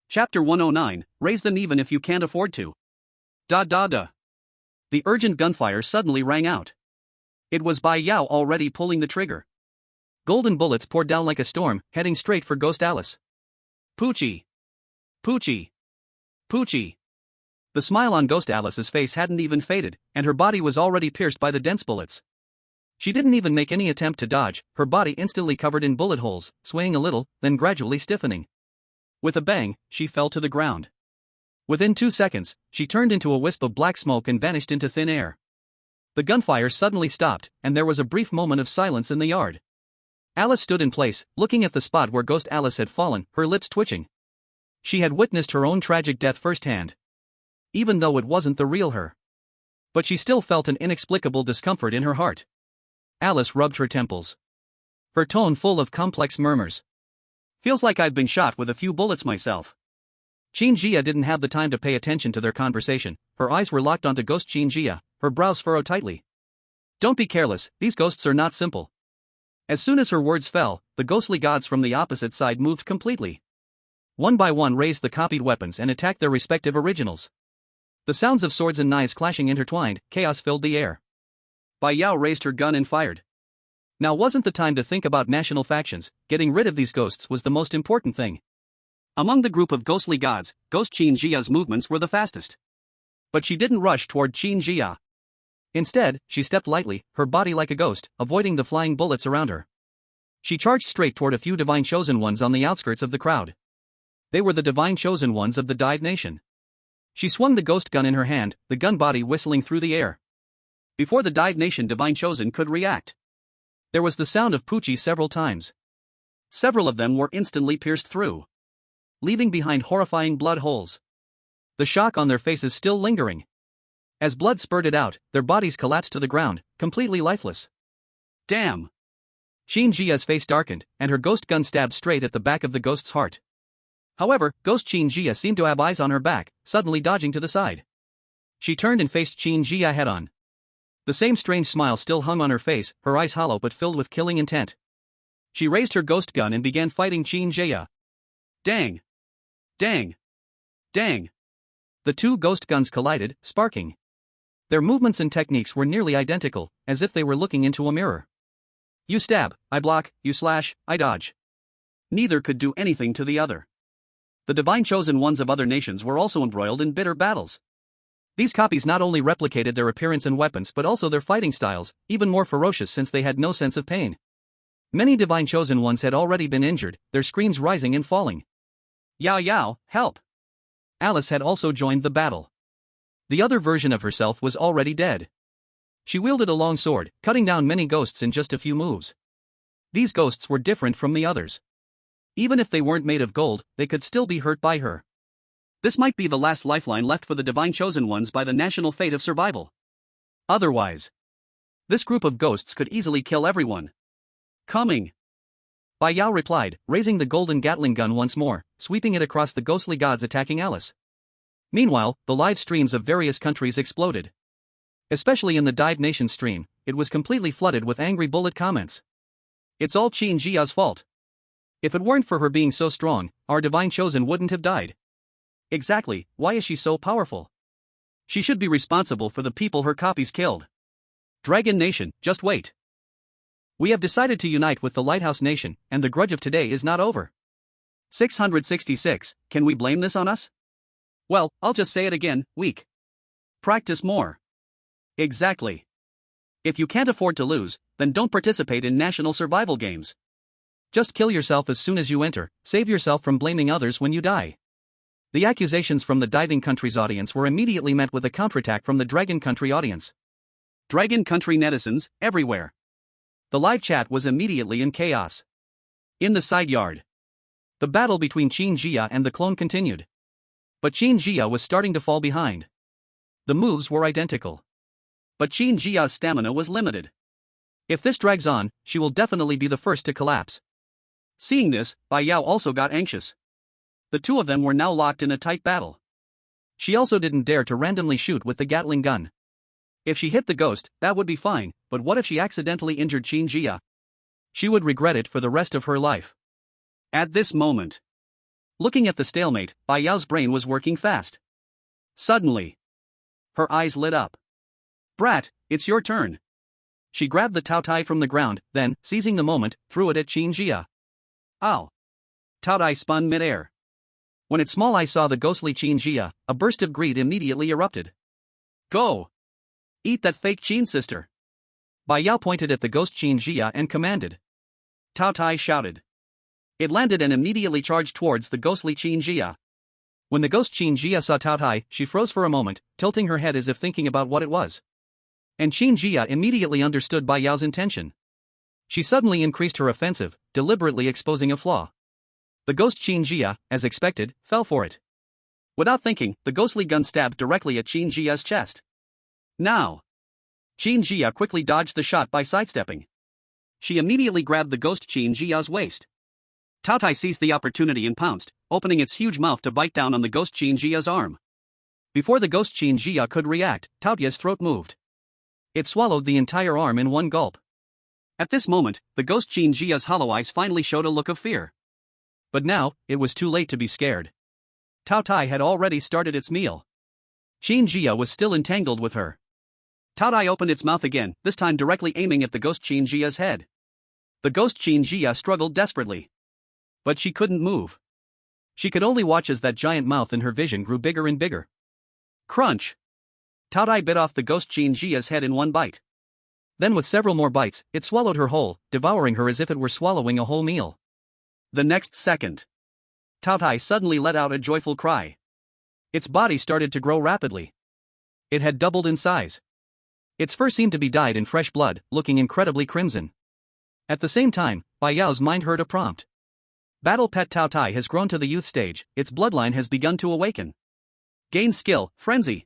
Chapter 109, Raise them even if you can't afford to. Da. The urgent gunfire suddenly rang out. It was Bai Yao already pulling the trigger. Golden bullets poured down like a storm, heading straight for Ghost Alice. Poochie. Poochie. Poochie. The smile on Ghost Alice's face hadn't even faded, and her body was already pierced by the dense bullets. She didn't even make any attempt to dodge, her body instantly covered in bullet holes, swaying a little, then gradually stiffening. With a bang, she fell to the ground. Within 2 seconds, she turned into a wisp of black smoke and vanished into thin air. The gunfire suddenly stopped, and there was a brief moment of silence in the yard. Alice stood in place, looking at the spot where Ghost Alice had fallen, her lips twitching. She had witnessed her own tragic death firsthand. Even though it wasn't the real her. But she still felt an inexplicable discomfort in her heart. Alice rubbed her temples. Her tone full of complex murmurs. Feels like I've been shot with a few bullets myself. Qin Jia didn't have the time to pay attention to their conversation. Her eyes were locked onto Ghost Qin Jia, her brows furrowed tightly. Don't be careless, these ghosts are not simple. As soon as her words fell, the ghostly gods from the opposite side moved completely. One by one raised the copied weapons and attacked their respective originals. The sounds of swords and knives clashing intertwined, chaos filled the air. Bai Yao raised her gun and fired. Now wasn't the time to think about national factions, getting rid of these ghosts was the most important thing. Among the group of ghostly gods, Ghost Qin Jia's movements were the fastest. But she didn't rush toward Qin Jia. Instead, she stepped lightly, her body like a ghost, avoiding the flying bullets around her. She charged straight toward a few divine chosen ones on the outskirts of the crowd. They were the divine chosen ones of the Dive Nation. She swung the ghost gun in her hand, the gun body whistling through the air. Before the Dive Nation divine chosen could react, there was the sound of Poochie several times. Several of them were instantly pierced through, leaving behind horrifying blood holes. The shock on their faces still lingering. As blood spurted out, their bodies collapsed to the ground, completely lifeless. Damn! Qin Jia's face darkened, and her ghost gun stabbed straight at the back of the ghost's heart. However, Ghost Qin Jia seemed to have eyes on her back, suddenly dodging to the side. She turned and faced Qin Jia head-on. The same strange smile still hung on her face, her eyes hollow but filled with killing intent. She raised her ghost gun and began fighting Qin Jia. Dang! Dang! Dang! The two ghost guns collided, sparking. Their movements and techniques were nearly identical, as if they were looking into a mirror. You stab, I block, you slash, I dodge. Neither could do anything to the other. The divine chosen ones of other nations were also embroiled in bitter battles. These copies not only replicated their appearance and weapons but also their fighting styles, even more ferocious since they had no sense of pain. Many divine chosen ones had already been injured, their screams rising and falling. Yao Yao, help! Alice had also joined the battle. The other version of herself was already dead. She wielded a long sword, cutting down many ghosts in just a few moves. These ghosts were different from the others. Even if they weren't made of gold, they could still be hurt by her. This might be the last lifeline left for the divine chosen ones by the national fate of survival. Otherwise, this group of ghosts could easily kill everyone. Coming! Bai Yao replied, raising the golden Gatling gun once more, sweeping it across the ghostly gods attacking Alice. Meanwhile, the live streams of various countries exploded. Especially in the Dive Nation stream, it was completely flooded with angry bullet comments. It's all Qin Jia's fault. If it weren't for her being so strong, our divine chosen wouldn't have died. Exactly, why is she so powerful? She should be responsible for the people her copies killed. Dragon Nation, just wait. We have decided to unite with the Lighthouse Nation, and the grudge of today is not over. 666, can we blame this on us? Well, I'll just say it again, weak. Practice more. Exactly. If you can't afford to lose, then don't participate in national survival games. Just kill yourself as soon as you enter, save yourself from blaming others when you die. The accusations from the Diving Country's audience were immediately met with a counterattack from the Dragon Country audience. Dragon Country netizens, everywhere. The live chat was immediately in chaos. In the side yard, the battle between Qin Jia and the clone continued. But Qin Jia was starting to fall behind. The moves were identical. But Qin Jia's stamina was limited. If this drags on, she will definitely be the first to collapse. Seeing this, Bai Yao also got anxious. The two of them were now locked in a tight battle. She also didn't dare to randomly shoot with the Gatling gun. If she hit the ghost, that would be fine, but what if she accidentally injured Qin Jia? She would regret it for the rest of her life. At this moment, looking at the stalemate, Bai Yao's brain was working fast. Suddenly, her eyes lit up. Brat, it's your turn. She grabbed the Taotie from the ground, then, seizing the moment, threw it at Qin Jia. Ow! Taotie spun mid-air. When its small eye saw the ghostly Qin Jia, a burst of greed immediately erupted. Go! Eat that fake Qin sister! Bai Yao pointed at the ghost Qin Jia and commanded. Taotie shouted. It landed and immediately charged towards the ghostly Qin Jia. When the ghost Qin Jia saw Taotie, she froze for a moment, tilting her head as if thinking about what it was. And Qin Jia immediately understood Bai Yao's intention. She suddenly increased her offensive, deliberately exposing a flaw. The ghost Qin Jia, as expected, fell for it. Without thinking, the ghostly gun stabbed directly at Qin Jia's chest. Now! Qin Jia quickly dodged the shot by sidestepping. She immediately grabbed the ghost Qin Jia's waist. Taotie seized the opportunity and pounced, opening its huge mouth to bite down on the ghost Qin Jia's arm. Before the ghost Qin Jia could react, Taotie's throat moved. It swallowed the entire arm in one gulp. At this moment, the ghost Qin Jia's hollow eyes finally showed a look of fear. But now, it was too late to be scared. Taotie had already started its meal. Qin Jia was still entangled with her. Taotie opened its mouth again, this time directly aiming at the ghost Qin Jia's head. The ghost Qin Jia struggled desperately. But she couldn't move. She could only watch as that giant mouth in her vision grew bigger and bigger. Crunch! Taotie bit off the ghost Qin Jia's head in one bite. Then with several more bites, it swallowed her whole, devouring her as if it were swallowing a whole meal. The next second, Taotie suddenly let out a joyful cry. Its body started to grow rapidly. It had doubled in size. Its fur seemed to be dyed in fresh blood, looking incredibly crimson. At the same time, Bai Yao's mind heard a prompt. Battle pet Taotie has grown to the youth stage, its bloodline has begun to awaken. Gain skill, Frenzy.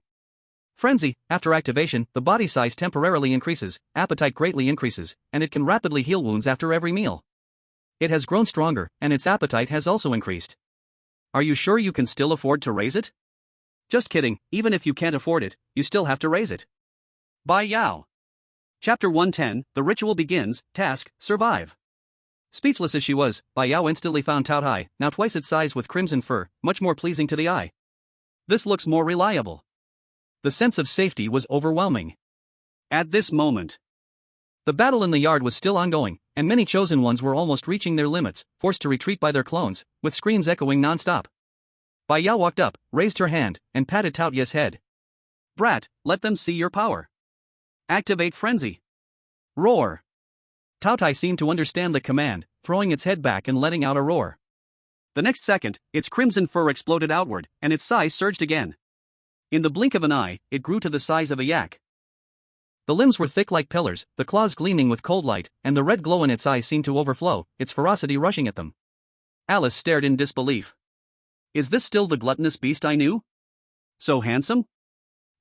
Frenzy, after activation, the body size temporarily increases, appetite greatly increases, and it can rapidly heal wounds after every meal. It has grown stronger, and its appetite has also increased. Are you sure you can still afford to raise it? Just kidding, even if you can't afford it, you still have to raise it. Bai Yao. Chapter 110, The Ritual Begins, Task, Survive. Speechless as she was, Bai Yao instantly found Taotie, now twice its size with crimson fur, much more pleasing to the eye. This looks more reliable. The sense of safety was overwhelming. At this moment, the battle in the yard was still ongoing, and many chosen ones were almost reaching their limits, forced to retreat by their clones, with screams echoing non-stop. Bai Yao walked up, raised her hand, and patted Taotie's head. Brat, let them see your power. Activate Frenzy. Roar. Taotie seemed to understand the command, throwing its head back and letting out a roar. The next second, its crimson fur exploded outward, and its size surged again. In the blink of an eye, it grew to the size of a yak. The limbs were thick like pillars, the claws gleaming with cold light, and the red glow in its eyes seemed to overflow, its ferocity rushing at them. Alice stared in disbelief. Is this still the gluttonous beast I knew? So handsome?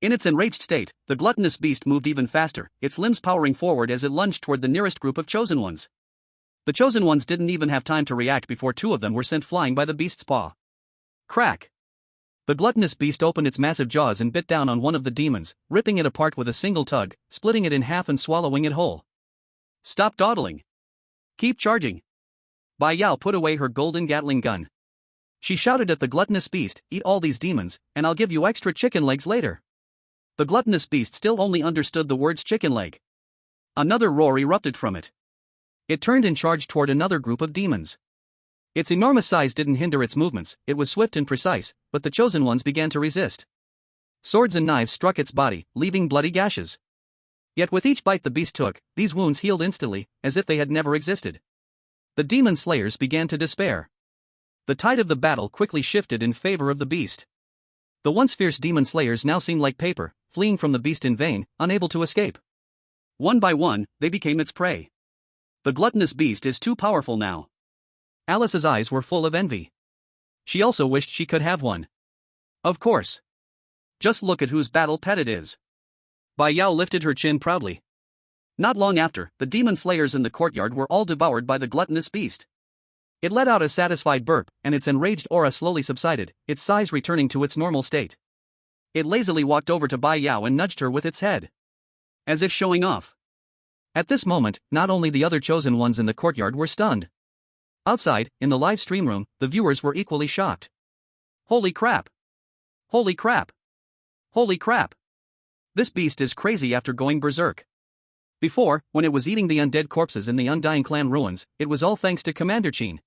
In its enraged state, the gluttonous beast moved even faster, its limbs powering forward as it lunged toward the nearest group of chosen ones. The chosen ones didn't even have time to react before two of them were sent flying by the beast's paw. Crack! The gluttonous beast opened its massive jaws and bit down on one of the demons, ripping it apart with a single tug, splitting it in half and swallowing it whole. Stop dawdling. Keep charging. Bai Yao put away her golden Gatling gun. She shouted at the gluttonous beast, eat all these demons, and I'll give you extra chicken legs later. The gluttonous beast still only understood the words chicken leg. Another roar erupted from it. It turned and charged toward another group of demons. Its enormous size didn't hinder its movements, it was swift and precise, but the chosen ones began to resist. Swords and knives struck its body, leaving bloody gashes. Yet with each bite the beast took, these wounds healed instantly, as if they had never existed. The demon slayers began to despair. The tide of the battle quickly shifted in favor of the beast. The once fierce demon slayers now seemed like paper, fleeing from the beast in vain, unable to escape. One by one, they became its prey. The gluttonous beast is too powerful now. Alice's eyes were full of envy. She also wished she could have one. Of course. Just look at whose battle pet it is. Bai Yao lifted her chin proudly. Not long after, the demon slayers in the courtyard were all devoured by the gluttonous beast. It let out a satisfied burp, and its enraged aura slowly subsided, its size returning to its normal state. It lazily walked over to Bai Yao and nudged her with its head. As if showing off. At this moment, not only the other chosen ones in the courtyard were stunned. Outside, in the live stream room, the viewers were equally shocked. Holy crap! Holy crap! Holy crap! This beast is crazy after going berserk. Before, when it was eating the undead corpses in the Undying Clan ruins, it was all thanks to Commander Qin.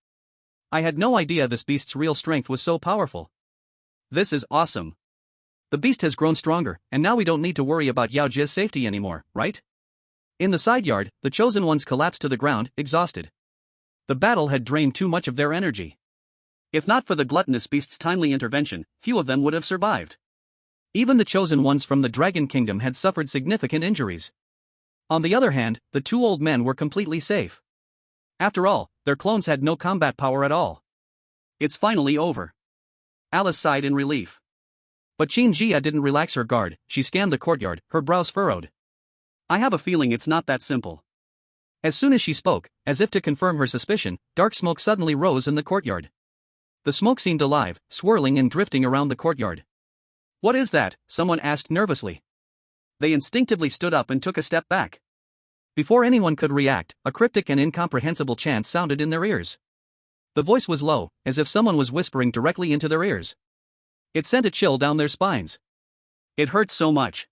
I had no idea this beast's real strength was so powerful. This is awesome. The beast has grown stronger, and now we don't need to worry about Yao Jie's safety anymore, right? In the side yard, the chosen ones collapsed to the ground, exhausted. The battle had drained too much of their energy. If not for the gluttonous beast's timely intervention, few of them would have survived. Even the chosen ones from the Dragon Kingdom had suffered significant injuries. On the other hand, the two old men were completely safe. After all, their clones had no combat power at all. It's finally over. Alice sighed in relief. But Qin Jia didn't relax her guard. She scanned the courtyard, her brows furrowed. I have a feeling it's not that simple. As soon as she spoke, as if to confirm her suspicion, dark smoke suddenly rose in the courtyard. The smoke seemed alive, swirling and drifting around the courtyard. What is that? Someone asked nervously. They instinctively stood up and took a step back. Before anyone could react, a cryptic and incomprehensible chant sounded in their ears. The voice was low, as if someone was whispering directly into their ears. It sent a chill down their spines. It hurt so much.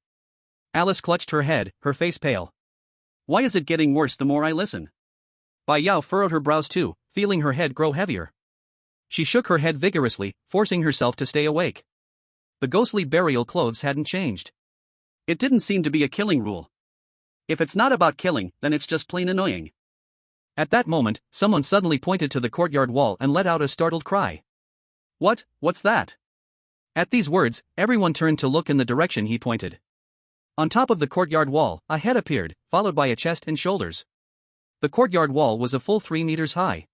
Alice clutched her head, her face pale. Why is it getting worse the more I listen? Bai Yao furrowed her brows too, feeling her head grow heavier. She shook her head vigorously, forcing herself to stay awake. The ghostly burial clothes hadn't changed. It didn't seem to be a killing rule. If it's not about killing, then it's just plain annoying. At that moment, someone suddenly pointed to the courtyard wall and let out a startled cry. What's that? At these words, everyone turned to look in the direction he pointed. On top of the courtyard wall, a head appeared, followed by a chest and shoulders. The courtyard wall was a full 3 meters high.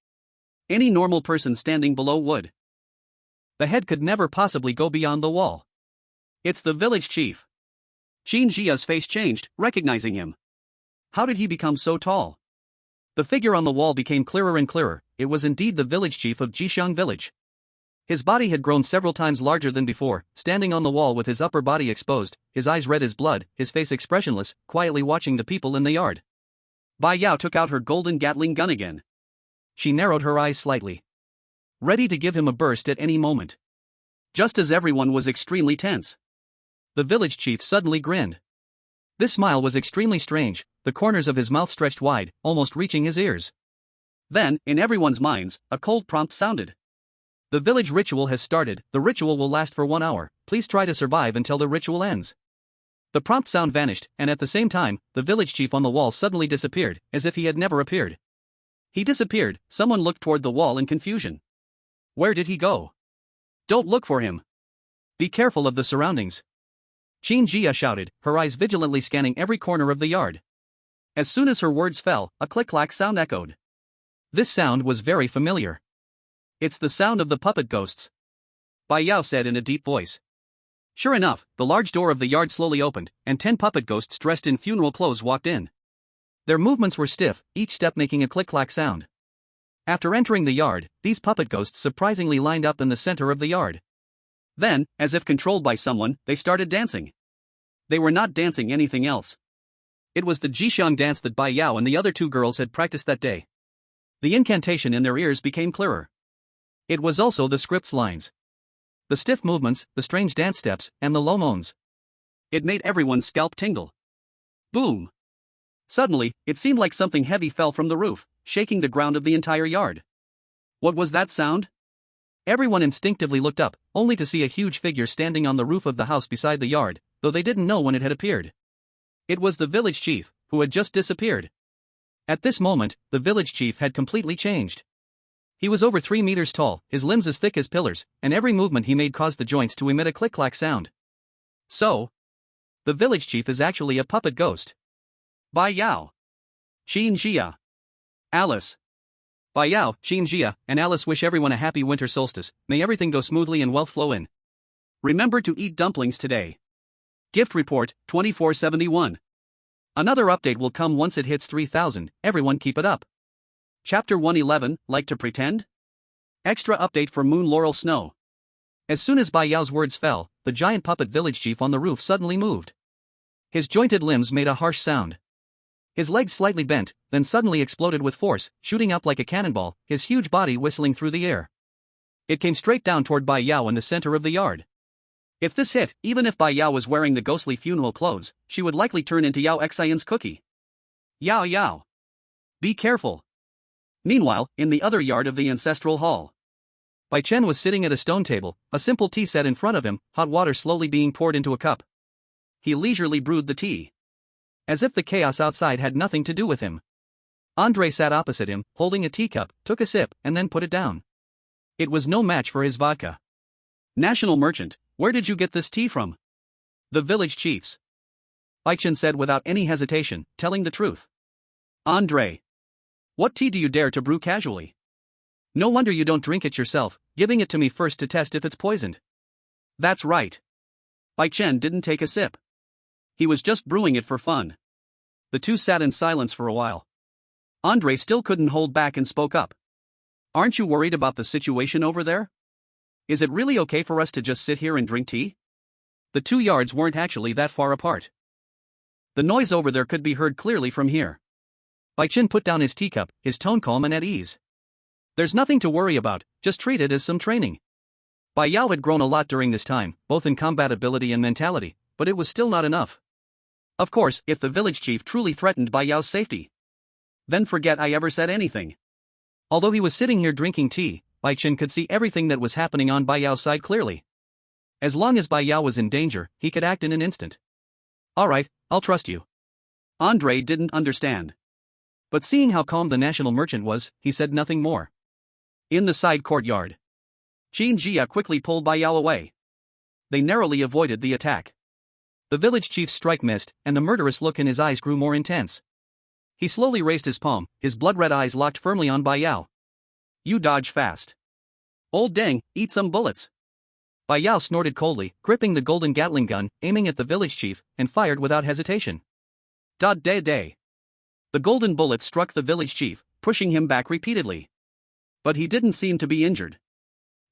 Any normal person standing below would. The head could never possibly go beyond the wall. It's the village chief. Qin Jia's face changed, recognizing him. How did he become so tall? The figure on the wall became clearer and clearer. It was indeed the village chief of Jixiang village. His body had grown several times larger than before, standing on the wall with his upper body exposed, his eyes red as blood, his face expressionless, quietly watching the people in the yard. Bai Yao took out her golden Gatling gun again. She narrowed her eyes slightly, ready to give him a burst at any moment. Just as everyone was extremely tense, the village chief suddenly grinned. This smile was extremely strange, the corners of his mouth stretched wide, almost reaching his ears. Then, in everyone's minds, a cold prompt sounded. The village ritual has started. The ritual will last for 1 hour. Please try to survive until the ritual ends. The prompt sound vanished, and at the same time, the village chief on the wall suddenly disappeared, as if he had never appeared. He disappeared. Someone looked toward the wall in confusion. Where did he go? Don't look for him. Be careful of the surroundings. Qin Jia shouted, her eyes vigilantly scanning every corner of the yard. As soon as her words fell, a click-clack sound echoed. This sound was very familiar. It's the sound of the puppet ghosts. Bai Yao said in a deep voice. Sure enough, the large door of the yard slowly opened, and 10 puppet ghosts dressed in funeral clothes walked in. Their movements were stiff, each step making a click-clack sound. After entering the yard, these puppet ghosts surprisingly lined up in the center of the yard. Then, as if controlled by someone, they started dancing. They were not dancing anything else. It was the Jixiang dance that Bai Yao and the other 2 girls had practiced that day. The incantation in their ears became clearer. It was also the script's lines. The stiff movements, the strange dance steps, and the low moans. It made everyone's scalp tingle. Boom! Suddenly, it seemed like something heavy fell from the roof, shaking the ground of the entire yard. What was that sound? Everyone instinctively looked up, only to see a huge figure standing on the roof of the house beside the yard, though they didn't know when it had appeared. It was the village chief, who had just disappeared. At this moment, the village chief had completely changed. He was over 3 meters tall, his limbs as thick as pillars, and every movement he made caused the joints to emit a click-clack sound. So, the village chief is actually a puppet ghost. Bai Yao, Qin Jia, Alice. Bai Yao, Qin Jia, and Alice wish everyone a happy winter solstice. May everything go smoothly and wealth flow in. Remember to eat dumplings today. Gift report, 2471. Another update will come once it hits 3000, everyone keep it up. Chapter 111, Like to Pretend? Extra update for Moon Laurel Snow. As soon as Bai Yao's words fell, the giant puppet village chief on the roof suddenly moved. His jointed limbs made a harsh sound. His legs slightly bent, then suddenly exploded with force, shooting up like a cannonball, his huge body whistling through the air. It came straight down toward Bai Yao in the center of the yard. If this hit, even if Bai Yao was wearing the ghostly funeral clothes, she would likely turn into Yao Xian's cookie. Yao Yao. Be careful. Meanwhile, in the other yard of the ancestral hall, Bai Chen was sitting at a stone table, a simple tea set in front of him, hot water slowly being poured into a cup. He leisurely brewed the tea, as if the chaos outside had nothing to do with him. Andre sat opposite him, holding a teacup, took a sip, and then put it down. It was no match for his vodka. National merchant, where did you get this tea from? The village chief's. Bai Chen said without any hesitation, telling the truth. Andre. What tea do you dare to brew casually? No wonder you don't drink it yourself, giving it to me first to test if it's poisoned. That's right. Bai Chen didn't take a sip. He was just brewing it for fun. The two sat in silence for a while. Andre still couldn't hold back and spoke up. Aren't you worried about the situation over there? Is it really okay for us to just sit here and drink tea? The 2 yards weren't actually that far apart. The noise over there could be heard clearly from here. Bai Chen put down his teacup, his tone calm and at ease. There's nothing to worry about, just treat it as some training. Bai Yao had grown a lot during this time, both in combat ability and mentality, but it was still not enough. Of course, if the village chief truly threatened Bai Yao's safety, then forget I ever said anything. Although he was sitting here drinking tea, Bai Chen could see everything that was happening on Bai Yao's side clearly. As long as Bai Yao was in danger, he could act in an instant. Alright, I'll trust you. Andre didn't understand. But seeing how calm the national merchant was, he said nothing more. In the side courtyard, Qin Jia quickly pulled Bai Yao away. They narrowly avoided the attack. The village chief's strike missed, and the murderous look in his eyes grew more intense. He slowly raised his palm, his blood-red eyes locked firmly on Bai Yao. You dodge fast. Old Deng, eat some bullets. Bai Yao snorted coldly, gripping the golden Gatling gun, aiming at the village chief, and fired without hesitation. Da-day-day. The golden bullet struck the village chief, pushing him back repeatedly. But he didn't seem to be injured.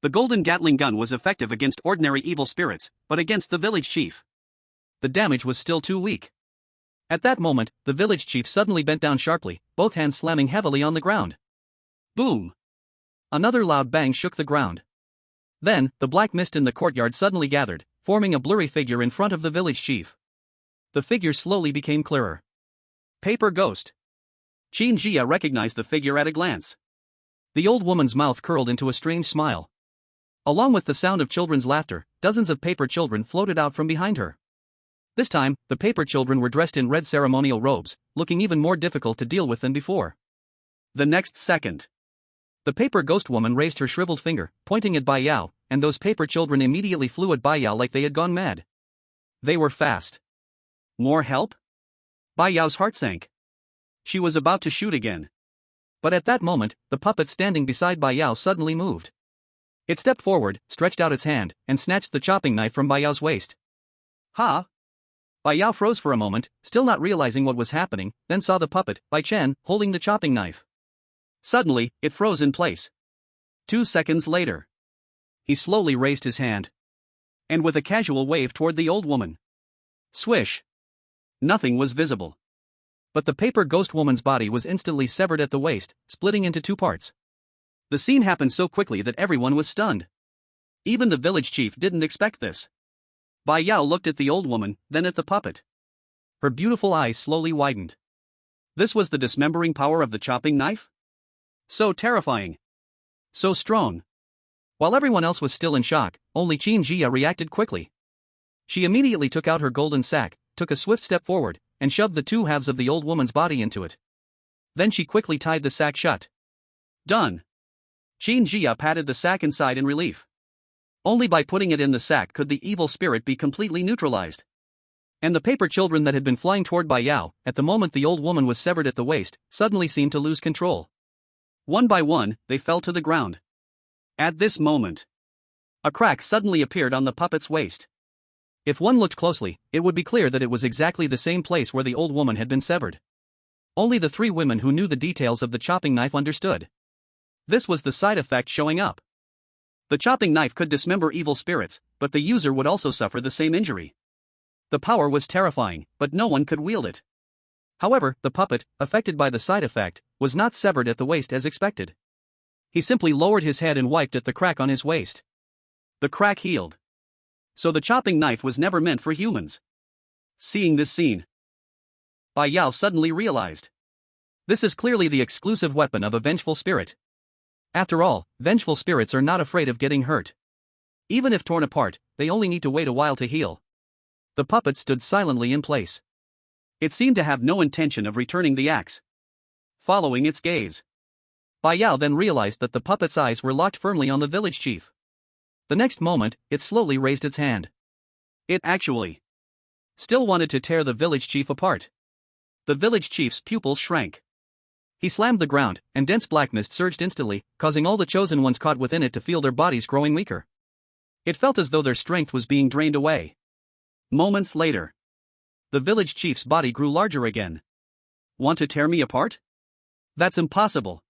The golden Gatling gun was effective against ordinary evil spirits, but against the village chief, the damage was still too weak. At that moment, the village chief suddenly bent down sharply, both hands slamming heavily on the ground. Boom! Another loud bang shook the ground. Then, the black mist in the courtyard suddenly gathered, forming a blurry figure in front of the village chief. The figure slowly became clearer. Paper ghost. Qin Jia recognized the figure at a glance. The old woman's mouth curled into a strange smile. Along with the sound of children's laughter, dozens of paper children floated out from behind her. This time, the paper children were dressed in red ceremonial robes, looking even more difficult to deal with than before. The next second, the paper ghost woman raised her shriveled finger, pointing at Bai Yao, and those paper children immediately flew at Bai Yao like they had gone mad. They were fast. More help? Bai Yao's heart sank. She was about to shoot again. But at that moment, the puppet standing beside Bai Yao suddenly moved. It stepped forward, stretched out its hand, and snatched the chopping knife from Bai Yao's waist. Ha! Bai Yao froze for a moment, still not realizing what was happening, then saw the puppet, Bai Chen, holding the chopping knife. Suddenly, it froze in place. 2 seconds later, he slowly raised his hand. And with a casual wave toward the old woman. Swish! Nothing was visible. But the paper ghost woman's body was instantly severed at the waist, splitting into 2 parts. The scene happened so quickly that everyone was stunned. Even the village chief didn't expect this. Bai Yao looked at the old woman, then at the puppet. Her beautiful eyes slowly widened. This was the dismembering power of the chopping knife? So terrifying. So strong. While everyone else was still in shock, only Qin Jia reacted quickly. She immediately took out her golden sack, took a swift step forward, and shoved the 2 halves of the old woman's body into it. Then she quickly tied the sack shut. Done. Qin Jia patted the sack inside in relief. Only by putting it in the sack could the evil spirit be completely neutralized. And the paper children that had been flying toward Bai Yao, at the moment the old woman was severed at the waist, suddenly seemed to lose control. One by one, they fell to the ground. At this moment, a crack suddenly appeared on the puppet's waist. If one looked closely, it would be clear that it was exactly the same place where the old woman had been severed. Only the 3 women who knew the details of the chopping knife understood. This was the side effect showing up. The chopping knife could dismember evil spirits, but the user would also suffer the same injury. The power was terrifying, but no one could wield it. However, the puppet, affected by the side effect, was not severed at the waist as expected. He simply lowered his head and wiped at the crack on his waist. The crack healed. So the chopping knife was never meant for humans. Seeing this scene, Bai Yao suddenly realized. This is clearly the exclusive weapon of a vengeful spirit. After all, vengeful spirits are not afraid of getting hurt. Even if torn apart, they only need to wait a while to heal. The puppet stood silently in place. It seemed to have no intention of returning the axe. Following its gaze, Bai Yao then realized that the puppet's eyes were locked firmly on the village chief. The next moment, it slowly raised its hand. It actually still wanted to tear the village chief apart. The village chief's pupils shrank. He slammed the ground, and dense black mist surged instantly, causing all the chosen ones caught within it to feel their bodies growing weaker. It felt as though their strength was being drained away. Moments later, the village chief's body grew larger again. Want to tear me apart? That's impossible.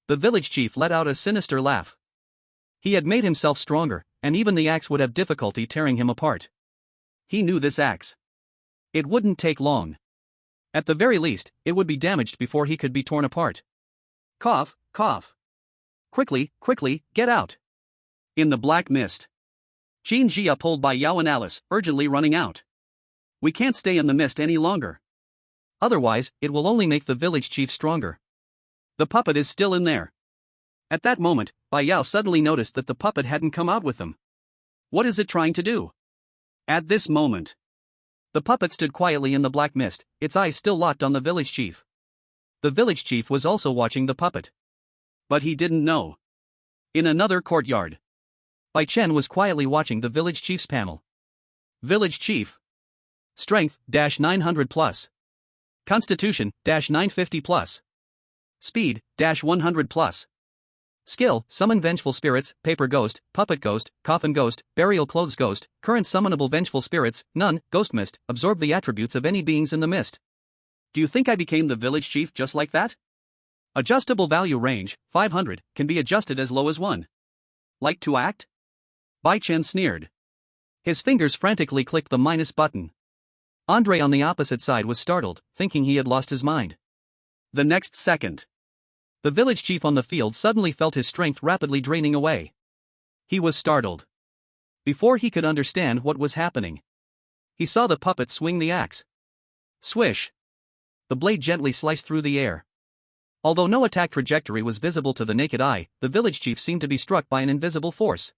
The village chief let out a sinister laugh. He had made himself stronger, and even the axe would have difficulty tearing him apart. He knew this axe. It wouldn't take long. At the very least, it would be damaged before he could be torn apart. Cough, cough. Quickly, quickly, get out. In the black mist, Qin Jia pulled Bai Yao and Alice, urgently running out. We can't stay in the mist any longer. Otherwise, it will only make the village chief stronger. The puppet is still in there. At that moment, Bai Yao suddenly noticed that the puppet hadn't come out with them. What is it trying to do? At this moment, the puppet stood quietly in the black mist, its eyes still locked on the village chief. The village chief was also watching the puppet. But he didn't know. In another courtyard, Bai Chen was quietly watching the village chief's panel. Village chief. Strength, -900 plus. Constitution, -950 plus. Speed, -100 plus. Skill, summon vengeful spirits, paper ghost, puppet ghost, coffin ghost, burial clothes ghost, current summonable vengeful spirits, none, ghost mist, absorb the attributes of any beings in the mist. Do you think I became the village chief just like that? Adjustable value range, 500, can be adjusted as low as 1. Like to act? Bai Chen sneered. His fingers frantically clicked the minus button. Andre on the opposite side was startled, thinking he had lost his mind. The next second, the village chief on the field suddenly felt his strength rapidly draining away. He was startled. Before he could understand what was happening, he saw the puppet swing the axe. Swish! The blade gently sliced through the air. Although no attack trajectory was visible to the naked eye, the village chief seemed to be struck by an invisible force.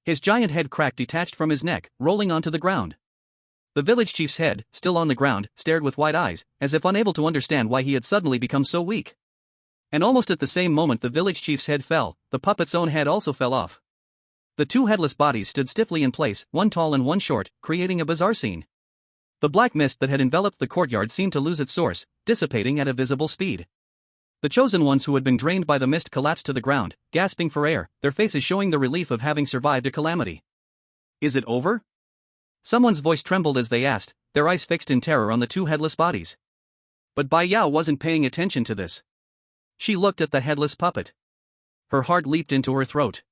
His giant head crack detached from his neck, rolling onto the ground. The village chief's head, still on the ground, stared with wide eyes, as if unable to understand why he had suddenly become so weak. And almost at the same moment the village chief's head fell, the puppet's own head also fell off. The two headless bodies stood stiffly in place, one tall and one short, creating a bizarre scene. The black mist that had enveloped the courtyard seemed to lose its source, dissipating at a visible speed. The chosen ones who had been drained by the mist collapsed to the ground, gasping for air, their faces showing the relief of having survived a calamity. Is it over? Someone's voice trembled as they asked, their eyes fixed in terror on the two headless bodies. But Bai Yao wasn't paying attention to this. She looked at the headless puppet. Her heart leaped into her throat.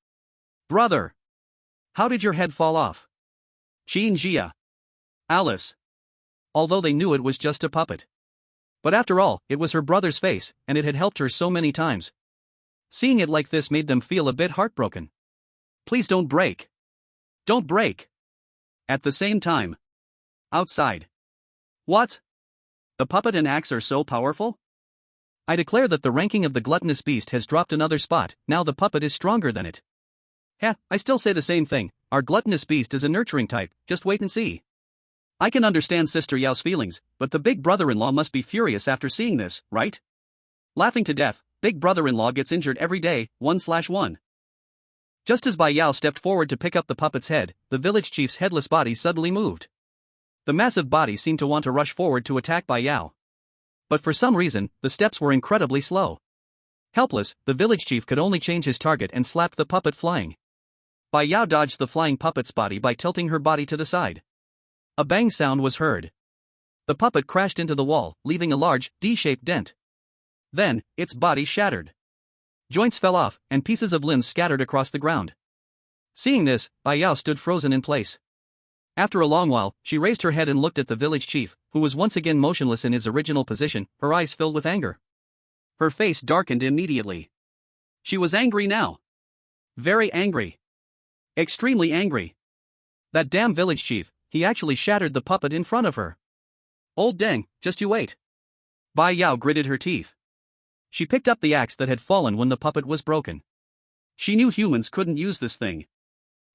Brother! How did your head fall off? Qin Jia. Alice. Although they knew it was just a puppet. But after all, it was her brother's face, and it had helped her so many times. Seeing it like this made them feel a bit heartbroken. Please don't break. Don't break. At the same time. Outside. What? The puppet and axe are so powerful? I declare that the ranking of the gluttonous beast has dropped another spot, now the puppet is stronger than it. Heh, I still say the same thing, our gluttonous beast is a nurturing type, just wait and see. I can understand Sister Yao's feelings, but the big brother-in-law must be furious after seeing this, right? Laughing to death, big brother-in-law gets injured every day, 1/1. Just as Bai Yao stepped forward to pick up the puppet's head, the village chief's headless body suddenly moved. The massive body seemed to want to rush forward to attack Bai Yao. But for some reason, the steps were incredibly slow. Helpless, the village chief could only change his target and slapped the puppet flying. Bai Yao dodged the flying puppet's body by tilting her body to the side. A bang sound was heard. The puppet crashed into the wall, leaving a large, D-shaped dent. Then, its body shattered. Joints fell off, and pieces of limbs scattered across the ground. Seeing this, Bai Yao stood frozen in place. After a long while, she raised her head and looked at the village chief, who was once again motionless in his original position, her eyes filled with anger. Her face darkened immediately. She was angry now. Very angry. Extremely angry. That damn village chief, he actually shattered the puppet in front of her. Old dang, just you wait. Bai Yao gritted her teeth. She picked up the axe that had fallen when the puppet was broken. She knew humans couldn't use this thing.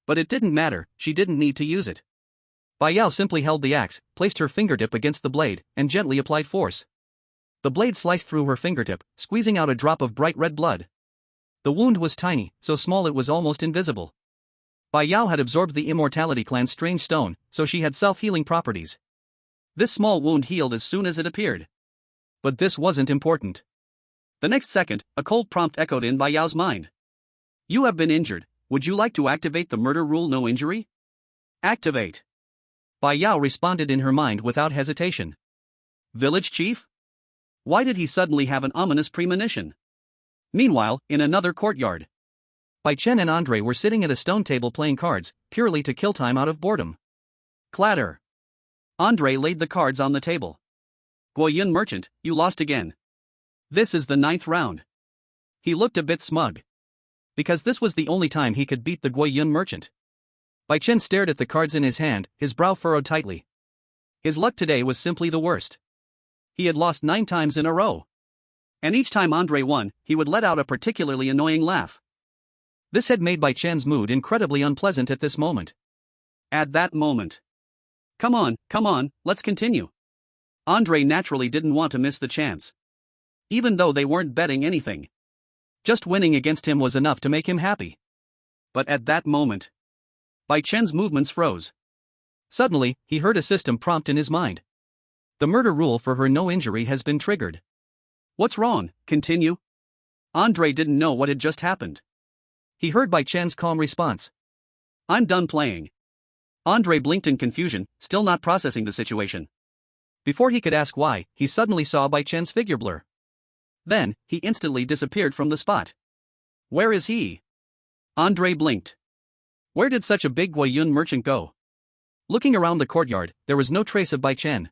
But it didn't matter, she didn't need to use it. Bai Yao simply held the axe, placed her fingertip against the blade, and gently applied force. The blade sliced through her fingertip, squeezing out a drop of bright red blood. The wound was tiny, so small it was almost invisible. Bai Yao had absorbed the Immortality Clan's strange stone, so she had self-healing properties. This small wound healed as soon as it appeared. But this wasn't important. The next second, a cold prompt echoed in Bai Yao's mind. You have been injured. Would you like to activate the murder rule no injury? Activate. Bai Yao responded in her mind without hesitation. Village chief? Why did he suddenly have an ominous premonition? Meanwhile, in another courtyard, Bai Chen and Andre were sitting at a stone table playing cards, purely to kill time out of boredom. Clatter. Andre laid the cards on the table. Guoyun merchant, you lost again. This is the 9th round. He looked a bit smug. Because this was the only time he could beat the Guoyun merchant. Bai Chen stared at the cards in his hand, his brow furrowed tightly. His luck today was simply the worst. He had lost 9 times in a row. And each time Andre won, he would let out a particularly annoying laugh. This had made Bai Chen's mood incredibly unpleasant at this moment. At that moment. Come on, let's continue. Andre naturally didn't want to miss the chance. Even though they weren't betting anything. Just winning against him was enough to make him happy. But at that moment, Bai Chen's movements froze. Suddenly, he heard a system prompt in his mind. The murder rule for her no injury has been triggered. What's wrong? Continue. Andre didn't know what had just happened. He heard Bai Chen's calm response. I'm done playing. Andre blinked in confusion, still not processing the situation. Before he could ask why, he suddenly saw Bai Chen's figure blur. Then, he instantly disappeared from the spot. Where is he? Andre blinked. Where did such a big Guoyun merchant go? Looking around the courtyard, there was no trace of Bai Chen.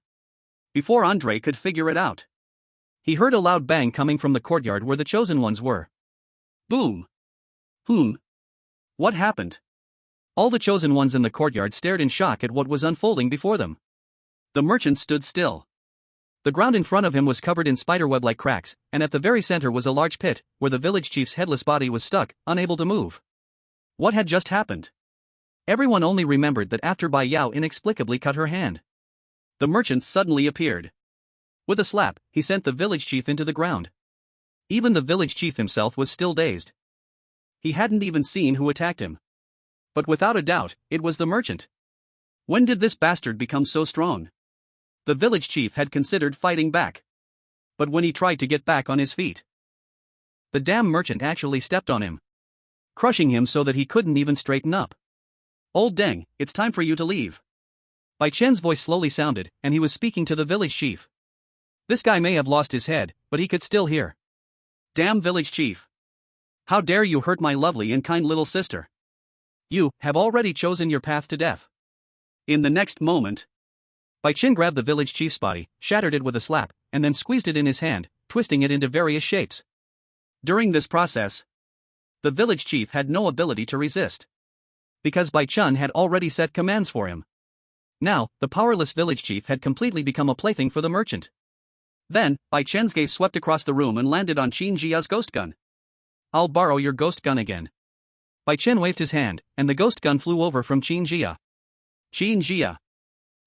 Before Andre could figure it out, he heard a loud bang coming from the courtyard where the chosen ones were. Boom. What happened? All the chosen ones in the courtyard stared in shock at what was unfolding before them. The merchant stood still. The ground in front of him was covered in spiderweb-like cracks, and at the very center was a large pit, where the village chief's headless body was stuck, unable to move. What had just happened? Everyone only remembered that after Bai Yao inexplicably cut her hand, the merchant suddenly appeared. With a slap, he sent the village chief into the ground. Even the village chief himself was still dazed. He hadn't even seen who attacked him. But without a doubt, it was the merchant. When did this bastard become so strong? The village chief had considered fighting back. But when he tried to get back on his feet, the damn merchant actually stepped on him, crushing him so that he couldn't even straighten up. Old Deng, it's time for you to leave. Bai Chen's voice slowly sounded, and he was speaking to the village chief. This guy may have lost his head, but he could still hear. Damn village chief. How dare you hurt my lovely and kind little sister? You have already chosen your path to death. In the next moment, Bai Chen grabbed the village chief's body, shattered it with a slap, and then squeezed it in his hand, twisting it into various shapes. During this process, the village chief had no ability to resist. Because Bai Chen had already set commands for him. Now, the powerless village chief had completely become a plaything for the merchant. Then, Bai Chen's gaze swept across the room and landed on Qin Jia's ghost gun. I'll borrow your ghost gun again. Bai Chen waved his hand, and the ghost gun flew over from Qin Jia. Qin Jia.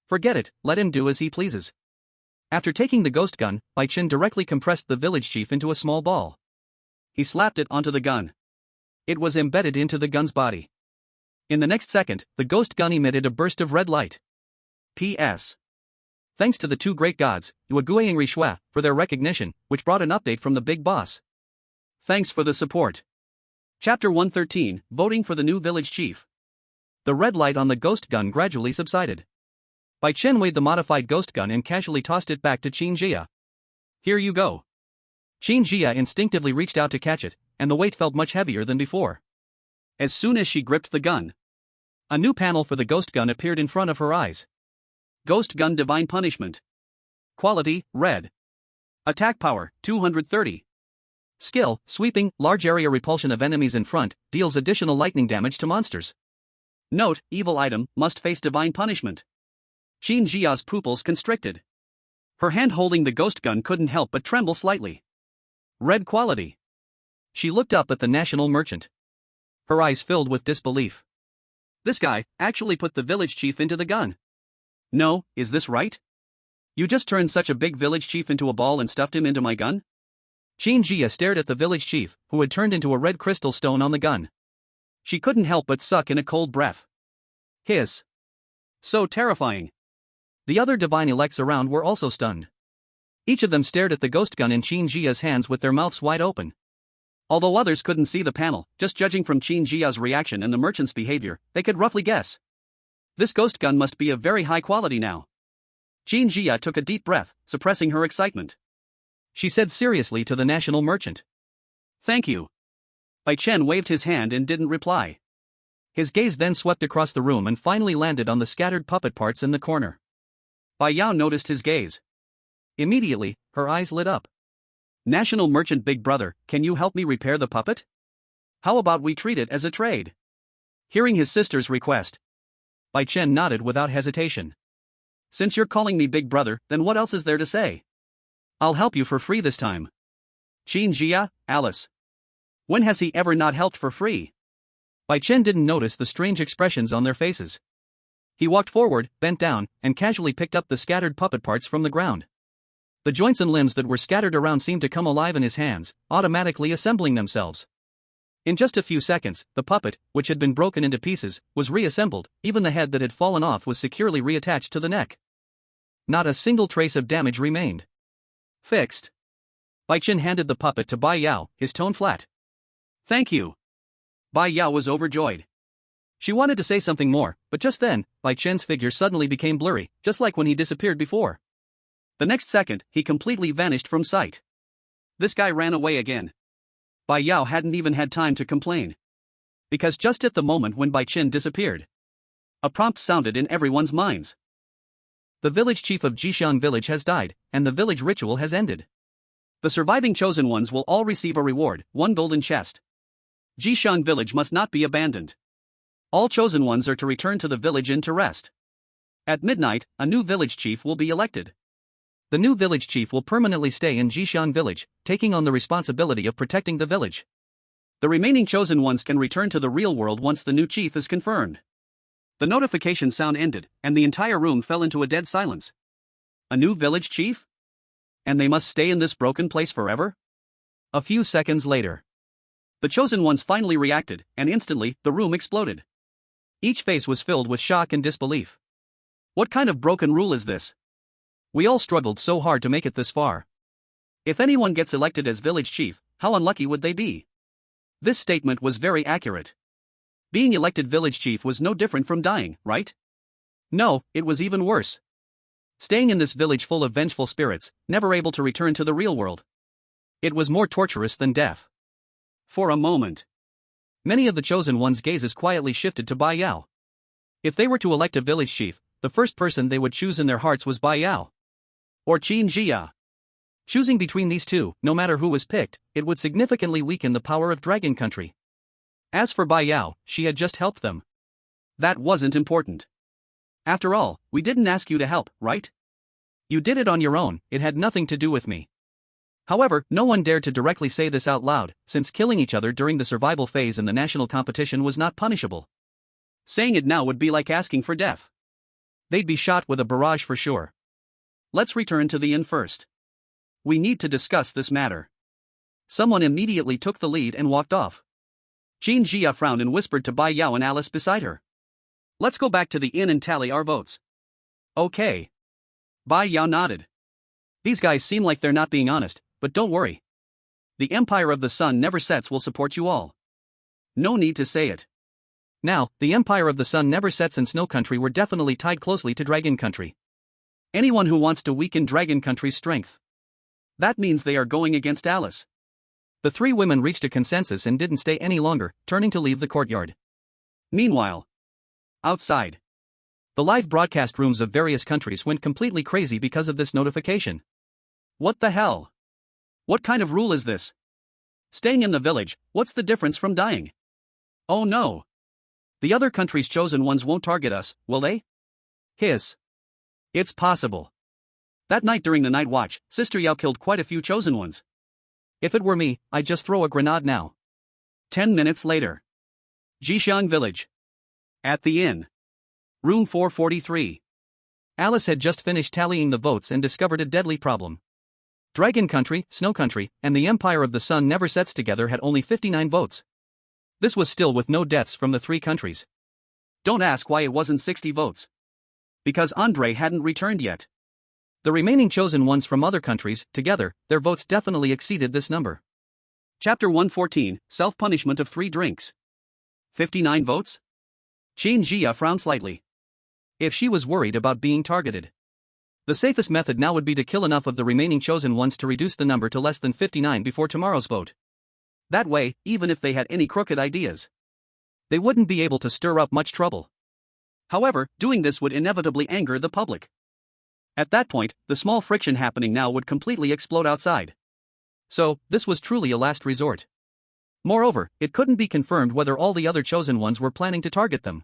Forget it, let him do as he pleases. After taking the ghost gun, Bai Chen directly compressed the village chief into a small ball. He slapped it onto the gun. It was embedded into the gun's body. In the next second, the ghost gun emitted a burst of red light. P.S. Thanks to the two great gods, Yueguiying Rishui, for their recognition, which brought an update from the big boss. Thanks for the support. Chapter 113, Voting for the New Village Chief. The red light on the ghost gun gradually subsided. Bai Chen weighed the modified ghost gun and casually tossed it back to Qin Jia. Here you go. Qin Jia instinctively reached out to catch it, and the weight felt much heavier than before. As soon as she gripped the gun, a new panel for the ghost gun appeared in front of her eyes. Ghost gun Divine Punishment. Quality, red. Attack power, 230. Skill, sweeping, large area repulsion of enemies in front, deals additional lightning damage to monsters. Note, evil item, must face divine punishment. Qin Jia's pupils constricted. Her hand holding the ghost gun couldn't help but tremble slightly. Red quality. She looked up at the national merchant. Her eyes filled with disbelief. This guy actually put the village chief into the gun. No, is this right? You just turned such a big village chief into a ball and stuffed him into my gun? Qin Jia stared at the village chief, who had turned into a red crystal stone on the gun. She couldn't help but suck in a cold breath. Hiss. So terrifying. The other divine elects around were also stunned. Each of them stared at the ghost gun in Qin Jia's hands with their mouths wide open. Although others couldn't see the panel, just judging from Qin Jia's reaction and the merchant's behavior, they could roughly guess. This ghost gun must be of very high quality now. Qin Jia took a deep breath, suppressing her excitement. She said seriously to the national merchant. "Thank you." Bai Chen waved his hand and didn't reply. His gaze then swept across the room and finally landed on the scattered puppet parts in the corner. Bai Yao noticed his gaze. Immediately, her eyes lit up. "National merchant big brother, can you help me repair the puppet? How about we treat it as a trade?" Hearing his sister's request, Bai Chen nodded without hesitation. "Since you're calling me big brother, then what else is there to say? I'll help you for free this time." Qin Jia, Alice. When has he ever not helped for free? Bai Chen didn't notice the strange expressions on their faces. He walked forward, bent down, and casually picked up the scattered puppet parts from the ground. The joints and limbs that were scattered around seemed to come alive in his hands, automatically assembling themselves. In just a few seconds, the puppet, which had been broken into pieces, was reassembled. Even the head that had fallen off was securely reattached to the neck. Not a single trace of damage remained. "Fixed." Bai Chen handed the puppet to Bai Yao, his tone flat. "Thank you." Bai Yao was overjoyed. She wanted to say something more, but just then, Bai Chen's figure suddenly became blurry, just like when he disappeared before. The next second, he completely vanished from sight. This guy ran away again. Bai Yao hadn't even had time to complain. Because just at the moment when Bai Chen disappeared, a prompt sounded in everyone's minds. The village chief of Jishan village has died, and the village ritual has ended. The surviving chosen ones will all receive a reward, 1 golden chest. Jishan village must not be abandoned. All chosen ones are to return to the village inn to rest. At midnight, a new village chief will be elected. The new village chief will permanently stay in Jishan village, taking on the responsibility of protecting the village. The remaining chosen ones can return to the real world once the new chief is confirmed. The notification sound ended, and the entire room fell into a dead silence. A new village chief? And they must stay in this broken place forever? A few seconds later, the chosen ones finally reacted, and instantly, the room exploded. Each face was filled with shock and disbelief. What kind of broken rule is this? We all struggled so hard to make it this far. If anyone gets elected as village chief, how unlucky would they be? This statement was very accurate. Being elected village chief was no different from dying, right? No, it was even worse. Staying in this village full of vengeful spirits, never able to return to the real world. It was more torturous than death. For a moment, many of the chosen ones' gazes quietly shifted to Bai Yao. If they were to elect a village chief, the first person they would choose in their hearts was Bai Yao. Or Qin Jia. Choosing between these two, no matter who was picked, it would significantly weaken the power of Dragon Country. As for Bai Yao, she had just helped them. That wasn't important. After all, we didn't ask you to help, right? You did it on your own, it had nothing to do with me. However, no one dared to directly say this out loud, since killing each other during the survival phase in the national competition was not punishable. Saying it now would be like asking for death. They'd be shot with a barrage for sure. Let's return to the inn first. We need to discuss this matter. Someone immediately took the lead and walked off. Qin Jia frowned and whispered to Bai Yao and Alice beside her. Let's go back to the inn and tally our votes. Okay. Bai Yao nodded. These guys seem like they're not being honest, but don't worry. The Empire of the Sun never sets will support you all. No need to say it. Now, the Empire of the Sun never sets and Snow Country were definitely tied closely to Dragon Country. Anyone who wants to weaken Dragon Country's strength. That means they are going against Alice. The three women reached a consensus and didn't stay any longer, turning to leave the courtyard. Meanwhile, outside, the live broadcast rooms of various countries went completely crazy because of this notification. What the hell? What kind of rule is this? Staying in the village, what's the difference from dying? Oh no. The other country's chosen ones won't target us, will they? Hiss. It's possible. That night during the night watch, Sister Yao killed quite a few chosen ones. If it were me, I'd just throw a grenade now. 10 minutes later. Jishan village. At the inn. Room 443. Alice had just finished tallying the votes and discovered a deadly problem. Dragon Country, Snow Country, and the Empire of the Sun never sets together had only 59 votes. This was still with no deaths from the three countries. Don't ask why it wasn't 60 votes. because Andre hadn't returned yet. The remaining chosen ones from other countries, together, their votes definitely exceeded this number. Chapter 114, Self-Punishment of 3 Drinks. 59 votes? Qin Jia frowned slightly. If she was worried about being targeted, the safest method now would be to kill enough of the remaining chosen ones to reduce the number to less than 59 before tomorrow's vote. That way, even if they had any crooked ideas, they wouldn't be able to stir up much trouble. However, doing this would inevitably anger the public. At that point, the small friction happening now would completely explode outside. So, this was truly a last resort. Moreover, it couldn't be confirmed whether all the other chosen ones were planning to target them.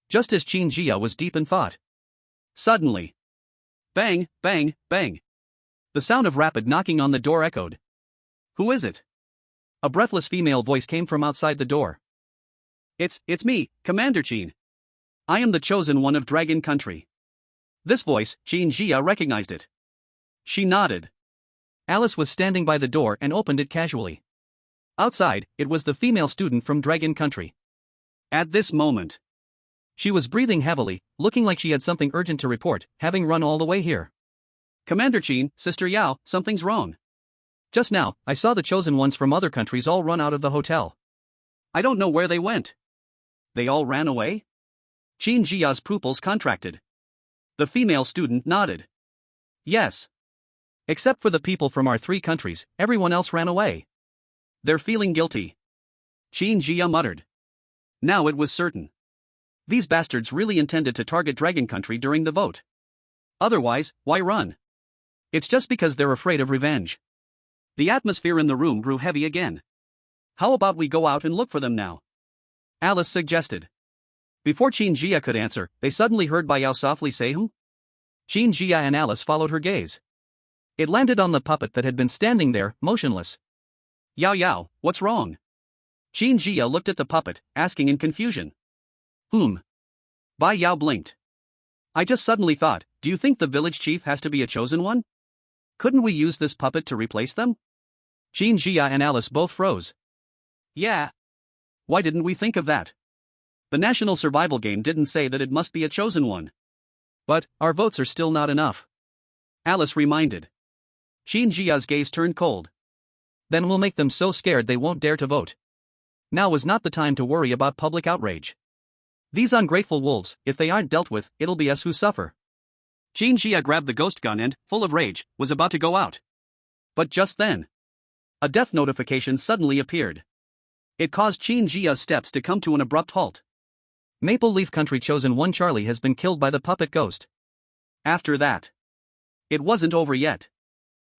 Just as Qin Jia was deep in thought, suddenly, bang, bang, bang. The sound of rapid knocking on the door echoed. Who is it? A breathless female voice came from outside the door. It's me, Commander Qin. I am the chosen one of Dragon Country. This voice, Qin Jia recognized it. She nodded. Alice was standing by the door and opened it casually. Outside, it was the female student from Dragon Country. At this moment, she was breathing heavily, looking like she had something urgent to report, having run all the way here. Commander Qin, Sister Yao, something's wrong. Just now, I saw the chosen ones from other countries all run out of the hotel. I don't know where they went. They all ran away? Qin Jia's pupils contracted. The female student nodded. Yes. Except for the people from our 3 countries, everyone else ran away. They're feeling guilty. Qin Jia muttered. Now it was certain. These bastards really intended to target Dragon Country during the vote. Otherwise, why run? It's just because they're afraid of revenge. The atmosphere in the room grew heavy again. How about we go out and look for them now? Alice suggested. Before Qin Jia could answer, they suddenly heard Bai Yao softly say "Hm?" Qin Jia and Alice followed her gaze. It landed on the puppet that had been standing there, motionless. Yao, what's wrong? Qin Jia looked at the puppet, asking in confusion. Bai Yao blinked. I just suddenly thought, do you think the village chief has to be a chosen one? Couldn't we use this puppet to replace them? Qin Jia and Alice both froze. Yeah. Why didn't we think of that? The national survival game didn't say that it must be a chosen one. But, our votes are still not enough. Alice reminded. Qin Jia's gaze turned cold. Then we'll make them so scared they won't dare to vote. Now is not the time to worry about public outrage. These ungrateful wolves, if they aren't dealt with, it'll be us who suffer. Qin Jia grabbed the ghost gun and, full of rage, was about to go out. But just then, a death notification suddenly appeared. It caused Qin Jia's steps to come to an abrupt halt. Maple Leaf Country Chosen 1 Charlie has been killed by the puppet ghost. After that, it wasn't over yet.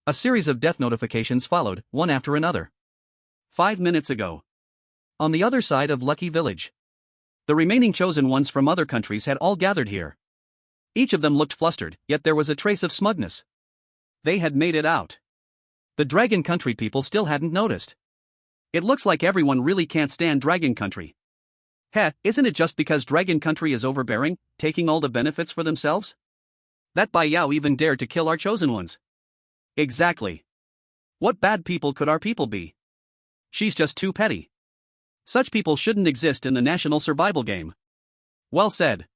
A series of death notifications followed, one after another. 5 minutes ago, on the other side of Lucky Village, the remaining chosen ones from other countries had all gathered here. Each of them looked flustered, yet there was a trace of smugness. They had made it out. The Dragon Country people still hadn't noticed. It looks like everyone really can't stand Dragon Country. Isn't it just because Dragon Country is overbearing, taking all the benefits for themselves? That Bai Yao even dared to kill our chosen ones. Exactly. What bad people could our people be? She's just too petty. Such people shouldn't exist in the national survival game. Well said.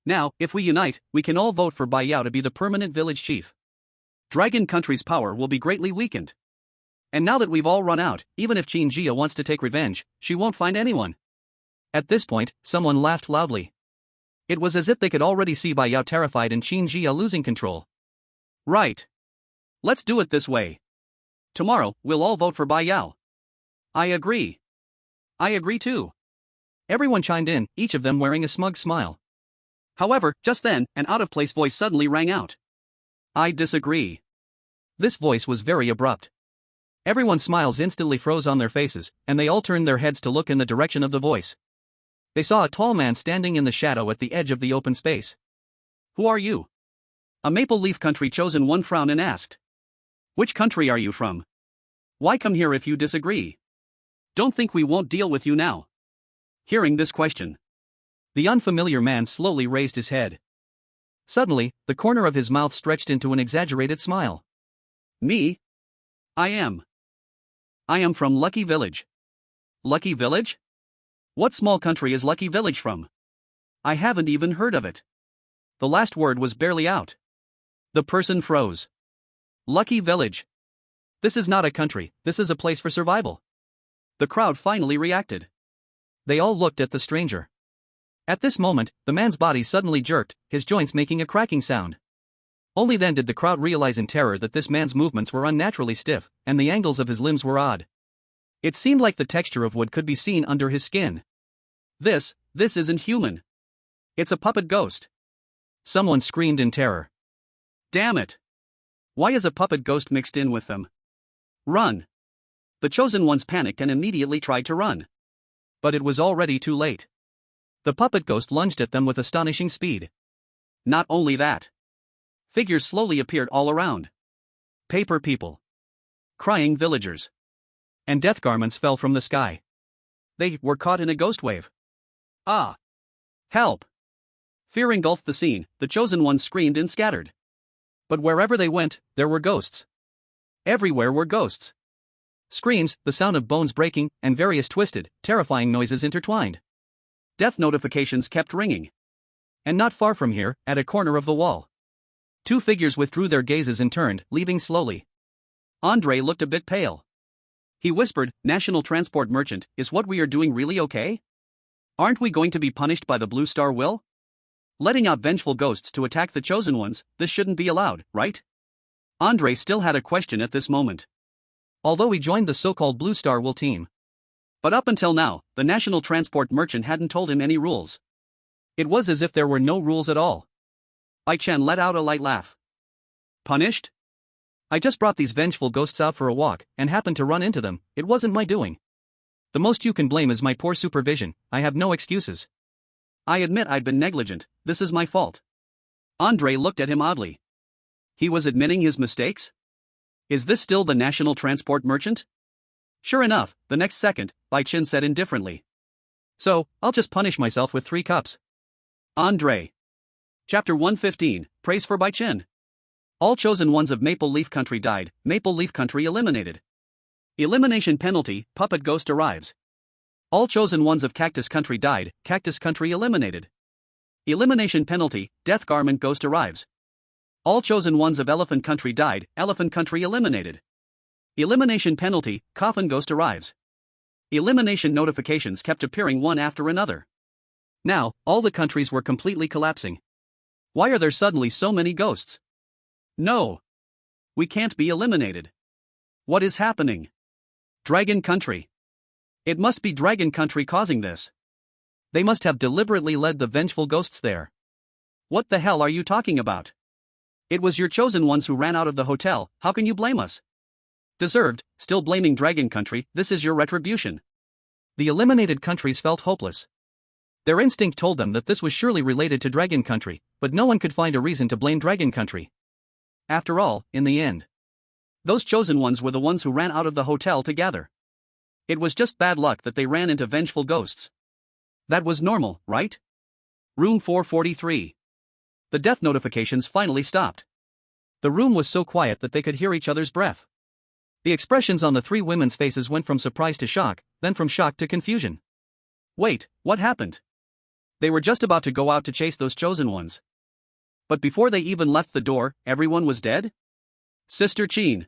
Now, if we unite, we can all vote for Bai Yao to be the permanent village chief. Dragon Country's power will be greatly weakened. And now that we've all run out, even if Qin Jia wants to take revenge, she won't find anyone. At this point, someone laughed loudly. It was as if they could already see Bai Yao terrified and Qin Jia losing control. Right. Let's do it this way. Tomorrow, we'll all vote for Bai Yao. I agree. I agree too. Everyone chimed in, each of them wearing a smug smile. However, just then, an out-of-place voice suddenly rang out. I disagree. This voice was very abrupt. Everyone's smiles instantly froze on their faces, and they all turned their heads to look in the direction of the voice. They saw a tall man standing in the shadow at the edge of the open space. Who are you? A Maple Leaf Country Chosen One frowned and asked. Which country are you from? Why come here if you disagree? Don't think we won't deal with you now. Hearing this question, the unfamiliar man slowly raised his head. Suddenly, the corner of his mouth stretched into an exaggerated smile. Me? I am from Lucky Village. Lucky Village? What small country is Lucky Village from? I haven't even heard of it. The last word was barely out. The person froze. Lucky village. This is not a country, this is a place for survival. The crowd finally reacted. They all looked at the stranger. At this moment, the man's body suddenly jerked, his joints making a cracking sound. Only then did the crowd realize in terror that this man's movements were unnaturally stiff, and the angles of his limbs were odd. It seemed like the texture of wood could be seen under his skin. This isn't human. It's a puppet ghost. Someone screamed in terror. Damn it! Why is a puppet ghost mixed in with them? Run! The chosen ones panicked and immediately tried to run. But it was already too late. The puppet ghost lunged at them with astonishing speed. Not only that. Figures slowly appeared all around. Paper people. Crying villagers. And death garments fell from the sky. They were caught in a ghost wave. Ah! Help! Fear engulfed the scene, the chosen ones screamed and scattered. But wherever they went, there were ghosts. Everywhere were ghosts. Screams, the sound of bones breaking, and various twisted, terrifying noises intertwined. Death notifications kept ringing. And not far from here, at a corner of the wall, two figures withdrew their gazes and turned, leaving slowly. Andre looked a bit pale. He whispered, "National Transport Merchant, is what we are doing really okay? Aren't we going to be punished by the Blue Star Will? Letting out vengeful ghosts to attack the chosen ones, this shouldn't be allowed, right?" Andre still had a question at this moment. Although he joined the so-called Blue Star Will team. But up until now, the National Transport Merchant hadn't told him any rules. It was as if there were no rules at all. Bai Chen let out a light laugh. Punished? I just brought these vengeful ghosts out for a walk, and happened to run into them. It wasn't my doing. The most you can blame is my poor supervision. I have no excuses. I admit I've been negligent, this is my fault. Andre looked at him oddly. He was admitting his mistakes? Is this still the National Transport Merchant? Sure enough, the next second, Bai Chen said indifferently. So, I'll just punish myself with 3 cups. Andre. Chapter 115, Praise for Bai Chen. All chosen ones of Maple Leaf Country died, Maple Leaf Country eliminated. Elimination penalty, Puppet Ghost arrives. All chosen ones of Cactus Country died, Cactus Country eliminated. Elimination penalty, Death Garment Ghost arrives. All chosen ones of Elephant Country died, Elephant Country eliminated. Elimination penalty, Coffin Ghost arrives. Elimination notifications kept appearing one after another. Now, all the countries were completely collapsing. Why are there suddenly so many ghosts? No. We can't be eliminated. What is happening? Dragon Country. It must be Dragon Country causing this. They must have deliberately led the vengeful ghosts there. What the hell are you talking about? It was your chosen ones who ran out of the hotel, how can you blame us? Deserved, still blaming Dragon Country, this is your retribution. The eliminated countries felt hopeless. Their instinct told them that this was surely related to Dragon Country, but no one could find a reason to blame Dragon Country. After all, in the end, those chosen ones were the ones who ran out of the hotel to gather. It was just bad luck that they ran into vengeful ghosts. That was normal, right? Room 443. The death notifications finally stopped. The room was so quiet that they could hear each other's breath. The expressions on the 3 women's faces went from surprise to shock, then from shock to confusion. Wait, what happened? They were just about to go out to chase those chosen ones. But before they even left the door, everyone was dead? Sister Qin.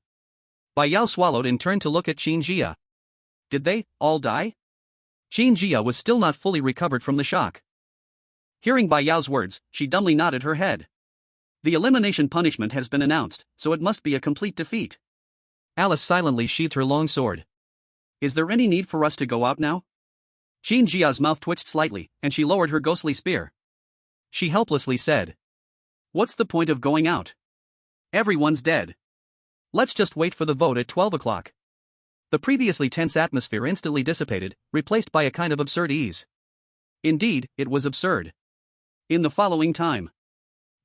Bai Yao swallowed and turned to look at Qin Jia. Did they all die? Qin Jia was still not fully recovered from the shock. Hearing Bai Yao's words, she dumbly nodded her head. The elimination punishment has been announced, so it must be a complete defeat. Alice silently sheathed her long sword. Is there any need for us to go out now? Qin Jia's mouth twitched slightly, and she lowered her ghostly spear. She helplessly said. What's the point of going out? Everyone's dead. Let's just wait for the vote at 12 o'clock. The previously tense atmosphere instantly dissipated, replaced by a kind of absurd ease. Indeed, it was absurd. In the following time,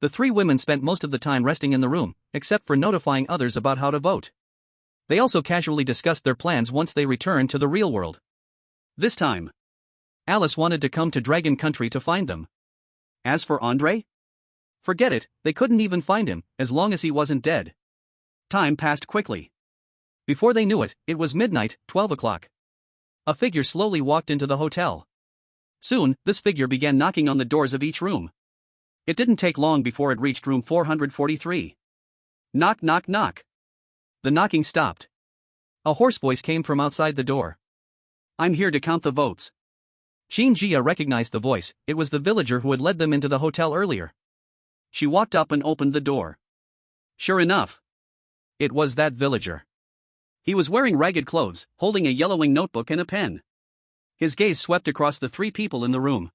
the 3 women spent most of the time resting in the room, except for notifying others about how to vote. They also casually discussed their plans once they returned to the real world. This time, Alice wanted to come to Dragon Country to find them. As for Andre? Forget it, they couldn't even find him, as long as he wasn't dead. Time passed quickly. Before they knew it, it was midnight, 12 o'clock. A figure slowly walked into the hotel. Soon, this figure began knocking on the doors of each room. It didn't take long before it reached room 443. Knock, knock, knock. The knocking stopped. A hoarse voice came from outside the door. I'm here to count the votes. Qin Jia recognized the voice. It was the villager who had led them into the hotel earlier. She walked up and opened the door. Sure enough, it was that villager. He was wearing ragged clothes, holding a yellowing notebook and a pen. His gaze swept across the three people in the room.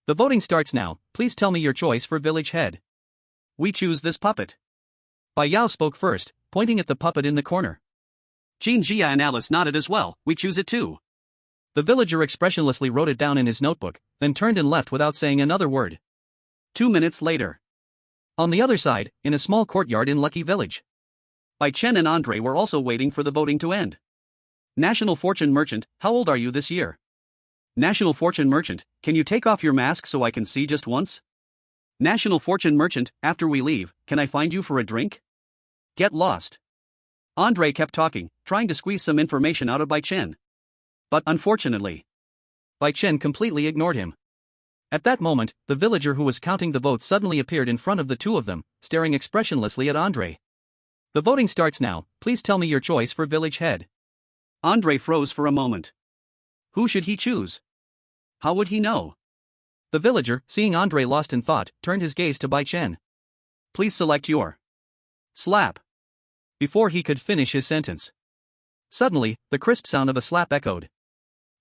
The voting starts now. Please tell me your choice for village head. We choose this puppet. Bai Yao spoke first, pointing at the puppet in the corner. Qin Jia and Alice nodded as well. We choose it too. The villager expressionlessly wrote it down in his notebook, then turned and left without saying another word. 2 minutes later. On the other side, in a small courtyard in Lucky Village, Bai Chen and Andre were also waiting for the voting to end. National Fortune Merchant, how old are you this year? National Fortune Merchant, can you take off your mask so I can see just once? National Fortune Merchant, after we leave, can I find you for a drink? Get lost. Andre kept talking, trying to squeeze some information out of Bai Chen. But unfortunately, Bai Chen completely ignored him. At that moment, the villager who was counting the votes suddenly appeared in front of the two of them, staring expressionlessly at Andre. The voting starts now. Please tell me your choice for village head. Andre froze for a moment. Who should he choose? How would he know? The villager, seeing Andre lost in thought, turned his gaze to Bai Chen. Please select your slap. Before he could finish his sentence, suddenly, the crisp sound of a slap echoed.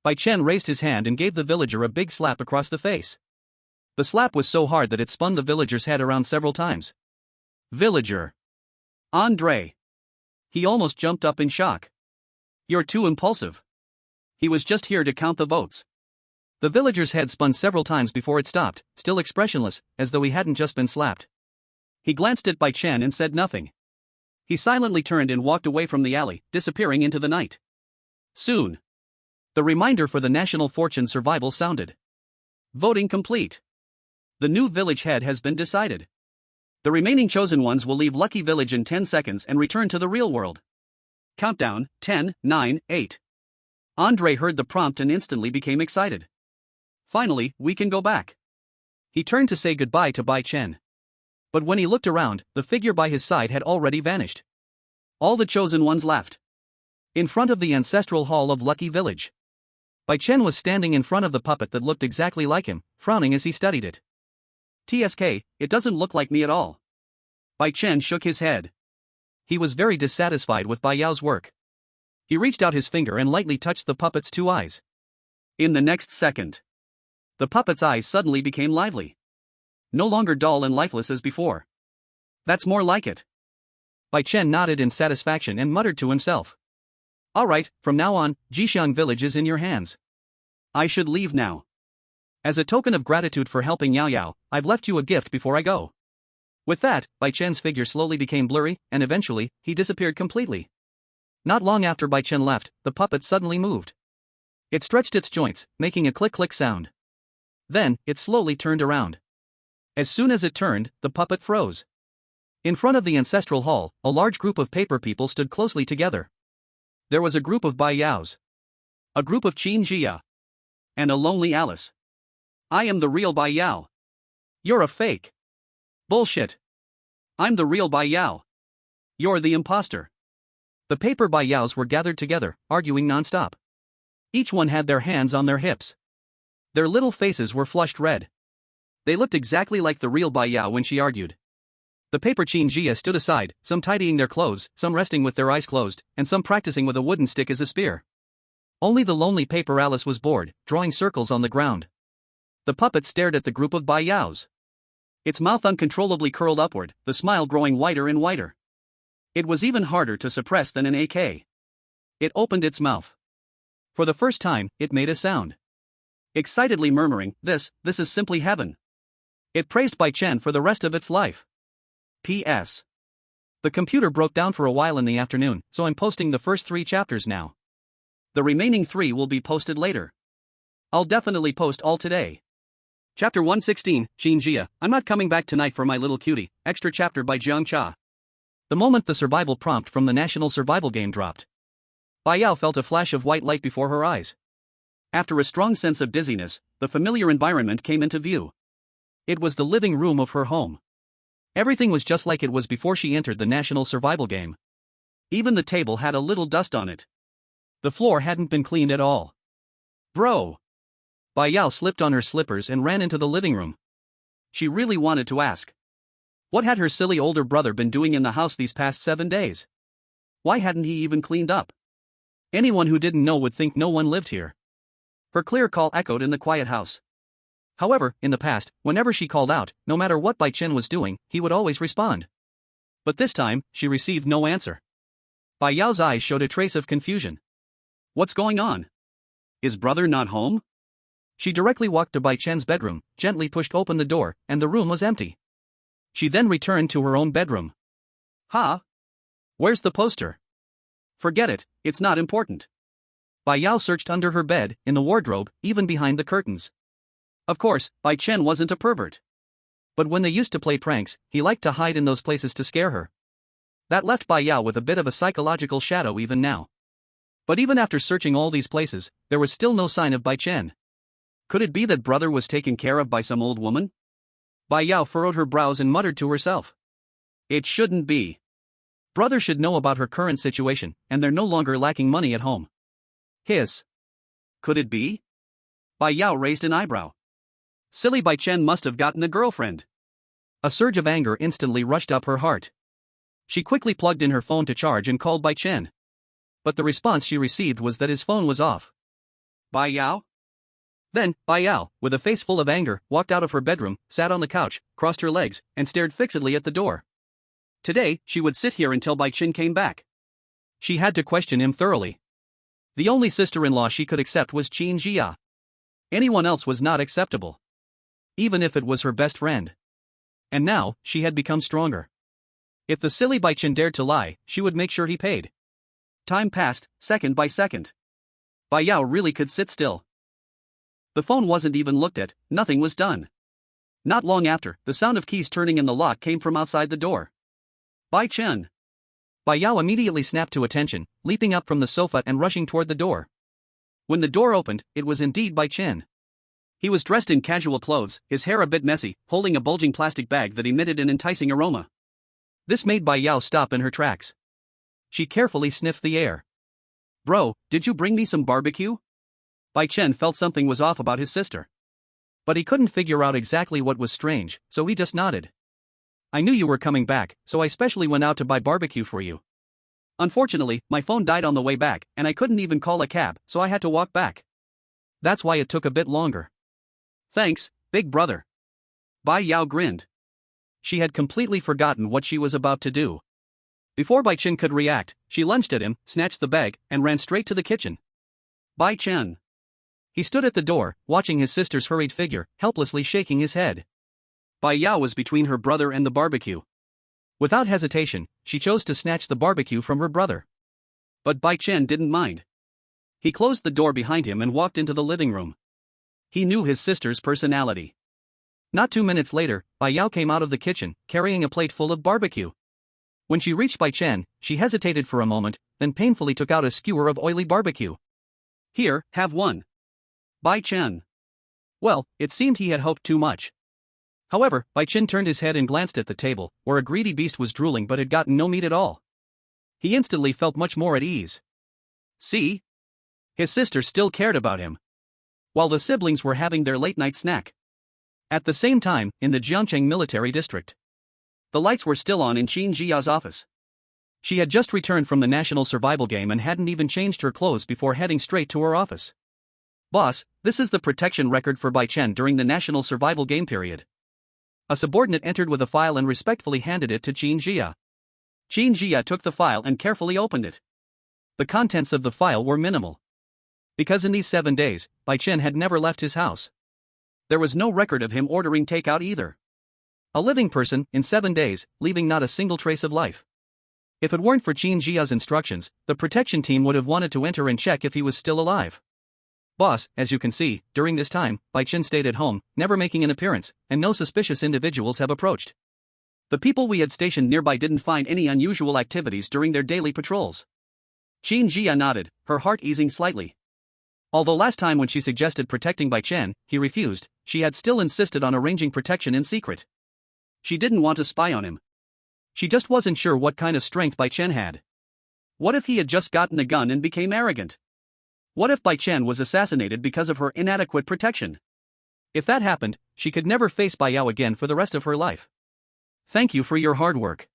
Bai Chen raised his hand and gave the villager a big slap across the face. The slap was so hard that it spun the villager's head around several times. Villager. Andre. He almost jumped up in shock. You're too impulsive. He was just here to count the votes. The villager's head spun several times before it stopped, still expressionless, as though he hadn't just been slapped. He glanced at Bai Chen and said nothing. He silently turned and walked away from the alley, disappearing into the night. Soon, the reminder for the National Fortune survival sounded. Voting complete. The new village head has been decided. The remaining chosen ones will leave Lucky Village in 10 seconds and return to the real world. Countdown, 10, 9, 8. Andre heard the prompt and instantly became excited. Finally, we can go back. He turned to say goodbye to Bai Chen. But when he looked around, the figure by his side had already vanished. All the chosen ones left. In front of the ancestral hall of Lucky Village, Bai Chen was standing in front of the puppet that looked exactly like him, frowning as he studied it. TSK, it doesn't look like me at all. Bai Chen shook his head. He was very dissatisfied with Bai Yao's work. He reached out his finger and lightly touched the puppet's two eyes. In the next second, the puppet's eyes suddenly became lively. No longer dull and lifeless as before. That's more like it. Bai Chen nodded in satisfaction and muttered to himself. Alright, from now on, Jixiang Village is in your hands. I should leave now. As a token of gratitude for helping Yao Yao, I've left you a gift before I go. With that, Bai Chen's figure slowly became blurry, and eventually, he disappeared completely. Not long after Bai Chen left, the puppet suddenly moved. It stretched its joints, making a click-click sound. Then, it slowly turned around. As soon as it turned, the puppet froze. In front of the ancestral hall, a large group of paper people stood closely together. There was a group of Bai Yaos, a group of Qin Jia, and a lonely Alice. I am the real Bai Yao. You're a fake. Bullshit. I'm the real Bai Yao. You're the imposter. The paper Bai Yaos were gathered together, arguing non-stop. Each one had their hands on their hips. Their little faces were flushed red. They looked exactly like the real Bai Yao when she argued. The paper Qin Jia stood aside, some tidying their clothes, some resting with their eyes closed, and some practicing with a wooden stick as a spear. Only the lonely paper Alice was bored, drawing circles on the ground. The puppet stared at the group of Bai Yaos. Its mouth uncontrollably curled upward, the smile growing wider and wider. It was even harder to suppress than an AK. It opened its mouth. For the first time, it made a sound. Excitedly murmuring, this is simply heaven. It praised Bai Chen for the rest of its life. P.S. The computer broke down for a while in the afternoon, so I'm posting the first 3 chapters now. The remaining 3 will be posted later. I'll definitely post all today. Chapter 116, Qin Jia, I'm not coming back tonight for my little cutie, extra chapter by Jiang Cha. The moment the survival prompt from the national survival game dropped, Bai Yao felt a flash of white light before her eyes. After a strong sense of dizziness, the familiar environment came into view. It was the living room of her home. Everything was just like it was before she entered the national survival game. Even the table had a little dust on it. The floor hadn't been cleaned at all. Bro! Bai Yao slipped on her slippers and ran into the living room. She really wanted to ask. What had her silly older brother been doing in the house these past 7 days? Why hadn't he even cleaned up? Anyone who didn't know would think no one lived here. Her clear call echoed in the quiet house. However, in the past, whenever she called out, no matter what Bai Chen was doing, he would always respond. But this time, she received no answer. Bai Yao's eyes showed a trace of confusion. What's going on? Is brother not home? She directly walked to Bai Chen's bedroom, gently pushed open the door, and the room was empty. She then returned to her own bedroom. Huh? Where's the poster? Forget it, it's not important. Bai Yao searched under her bed, in the wardrobe, even behind the curtains. Of course, Bai Chen wasn't a pervert. But when they used to play pranks, he liked to hide in those places to scare her. That left Bai Yao with a bit of a psychological shadow even now. But even after searching all these places, there was still no sign of Bai Chen. Could it be that brother was taken care of by some old woman? Bai Yao furrowed her brows and muttered to herself. It shouldn't be. Brother should know about her current situation, and they're no longer lacking money at home. Hiss. Could it be? Bai Yao raised an eyebrow. Silly Bai Chen must have gotten a girlfriend. A surge of anger instantly rushed up her heart. She quickly plugged in her phone to charge and called Bai Chen. But the response she received was that his phone was off. Bai Yao? Then, Bai Yao, with a face full of anger, walked out of her bedroom, sat on the couch, crossed her legs, and stared fixedly at the door. Today, she would sit here until Bai Chen came back. She had to question him thoroughly. The only sister-in-law she could accept was Qin Jia. Anyone else was not acceptable. Even if it was her best friend. And now, she had become stronger. If the silly Bai Chen dared to lie, she would make sure he paid. Time passed, second by second. Bai Yao really could sit still. The phone wasn't even looked at, nothing was done. Not long after, the sound of keys turning in the lock came from outside the door. Bai Chen. Bai Yao immediately snapped to attention, leaping up from the sofa and rushing toward the door. When the door opened, it was indeed Bai Chen. He was dressed in casual clothes, his hair a bit messy, holding a bulging plastic bag that emitted an enticing aroma. This made Bai Yao stop in her tracks. She carefully sniffed the air. Bro, did you bring me some barbecue? Bai Chen felt something was off about his sister. But he couldn't figure out exactly what was strange, so he just nodded. I knew you were coming back, so I specially went out to buy barbecue for you. Unfortunately, my phone died on the way back, and I couldn't even call a cab, so I had to walk back. That's why it took a bit longer. Thanks, big brother. Bai Yao grinned. She had completely forgotten what she was about to do. Before Bai Chen could react, she lunged at him, snatched the bag, and ran straight to the kitchen. Bai Chen. He stood at the door, watching his sister's hurried figure, helplessly shaking his head. Bai Yao was between her brother and the barbecue. Without hesitation, she chose to snatch the barbecue from her brother. But Bai Chen didn't mind. He closed the door behind him and walked into the living room. He knew his sister's personality. Not 2 minutes later, Bai Yao came out of the kitchen, carrying a plate full of barbecue. When she reached Bai Chen, she hesitated for a moment, then painfully took out a skewer of oily barbecue. Here, have one. Bai Chen. Well, it seemed he had hoped too much. However, Bai Chen turned his head and glanced at the table, where a greedy beast was drooling but had gotten no meat at all. He instantly felt much more at ease. See? His sister still cared about him. While the siblings were having their late-night snack. At the same time, in the Jiangcheng military district. The lights were still on in Qin Jia's office. She had just returned from the national survival game and hadn't even changed her clothes before heading straight to her office. Boss, this is the protection record for Bai Chen during the national survival game period. A subordinate entered with a file and respectfully handed it to Qin Jia. Qin Jia took the file and carefully opened it. The contents of the file were minimal. Because in these 7 days, Bai Chen had never left his house. There was no record of him ordering takeout either. A living person, in 7 days, leaving not a single trace of life. If it weren't for Qin Jia's instructions, the protection team would have wanted to enter and check if he was still alive. Boss, as you can see, during this time, Bai Chen stayed at home, never making an appearance, and no suspicious individuals have approached. The people we had stationed nearby didn't find any unusual activities during their daily patrols. Qin Jia nodded, her heart easing slightly. Although last time when she suggested protecting Bai Chen, he refused, she had still insisted on arranging protection in secret. She didn't want to spy on him. She just wasn't sure what kind of strength Bai Chen had. What if he had just gotten a gun and became arrogant? What if Bai Chen was assassinated because of her inadequate protection? If that happened, she could never face Bai Yao again for the rest of her life. Thank you for your hard work.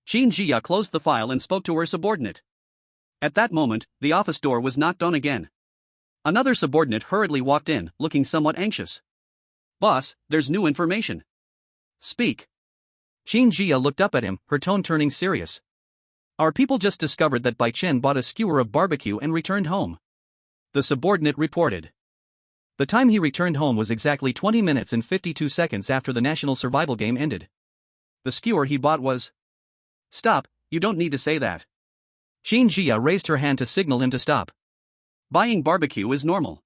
Qin Jia closed the file and spoke to her subordinate. At that moment, the office door was knocked on again. Another subordinate hurriedly walked in, looking somewhat anxious. Boss, there's new information. Speak. Qin Jia looked up at him, her tone turning serious. Our people just discovered that Bai Chen bought a skewer of barbecue and returned home. The subordinate reported. The time he returned home was exactly 20 minutes and 52 seconds after the national survival game ended. The skewer he bought was... Stop, you don't need to say that. Qin Jia raised her hand to signal him to stop. Buying barbecue is normal.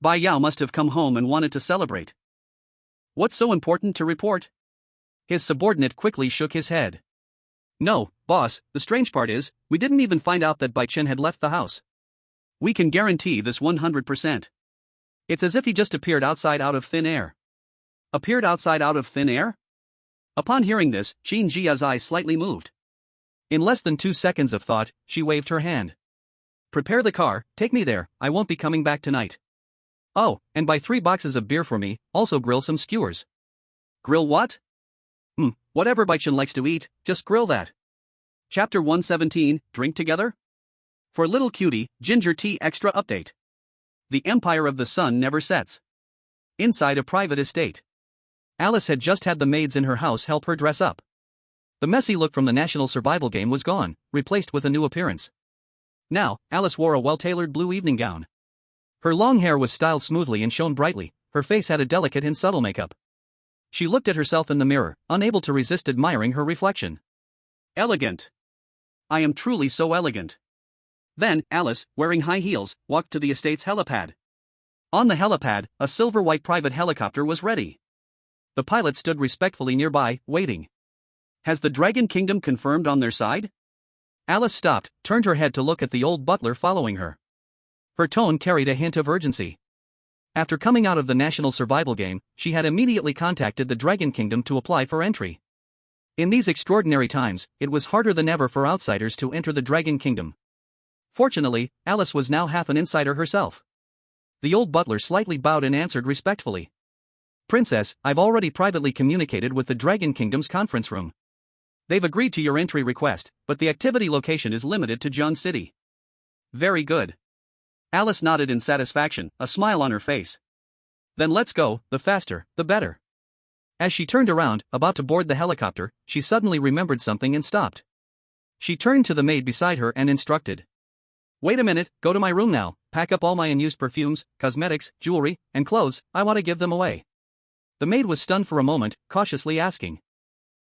Bai Yao must have come home and wanted to celebrate. What's so important to report? His subordinate quickly shook his head. No, boss, the strange part is, we didn't even find out that Bai Chen had left the house. We can guarantee this 100%. It's as if he just appeared outside out of thin air. Appeared outside out of thin air? Upon hearing this, Qin Jia's eyes slightly moved. In less than 2 seconds of thought, she waved her hand. Prepare the car, take me there, I won't be coming back tonight. Oh, and buy 3 boxes of beer for me, also grill some skewers. Grill what? Whatever Bai Chen likes to eat, just grill that. Chapter 117, Drink Together? For Little Cutie, Ginger Tea Extra Update. The Empire of the Sun never sets. Inside a private estate. Alice had just had the maids in her house help her dress up. The messy look from the national survival game was gone, replaced with a new appearance. Now, Alice wore a well-tailored blue evening gown. Her long hair was styled smoothly and shone brightly, her face had a delicate and subtle makeup. She looked at herself in the mirror, unable to resist admiring her reflection. Elegant. I am truly so elegant. Then, Alice, wearing high heels, walked to the estate's helipad. On the helipad, a silver-white private helicopter was ready. The pilot stood respectfully nearby, waiting. Has the Dragon Kingdom confirmed on their side? Alice stopped, turned her head to look at the old butler following her. Her tone carried a hint of urgency. After coming out of the national survival game, she had immediately contacted the Dragon Kingdom to apply for entry. In these extraordinary times, it was harder than ever for outsiders to enter the Dragon Kingdom. Fortunately, Alice was now half an insider herself. The old butler slightly bowed and answered respectfully. Princess, I've already privately communicated with the Dragon Kingdom's conference room. They've agreed to your entry request, but the activity location is limited to Jun City. Very good. Alice nodded in satisfaction, a smile on her face. Then let's go, the faster, the better. As she turned around, about to board the helicopter, she suddenly remembered something and stopped. She turned to the maid beside her and instructed. Wait a minute, go to my room now, pack up all my unused perfumes, cosmetics, jewelry, and clothes, I want to give them away. The maid was stunned for a moment, cautiously asking.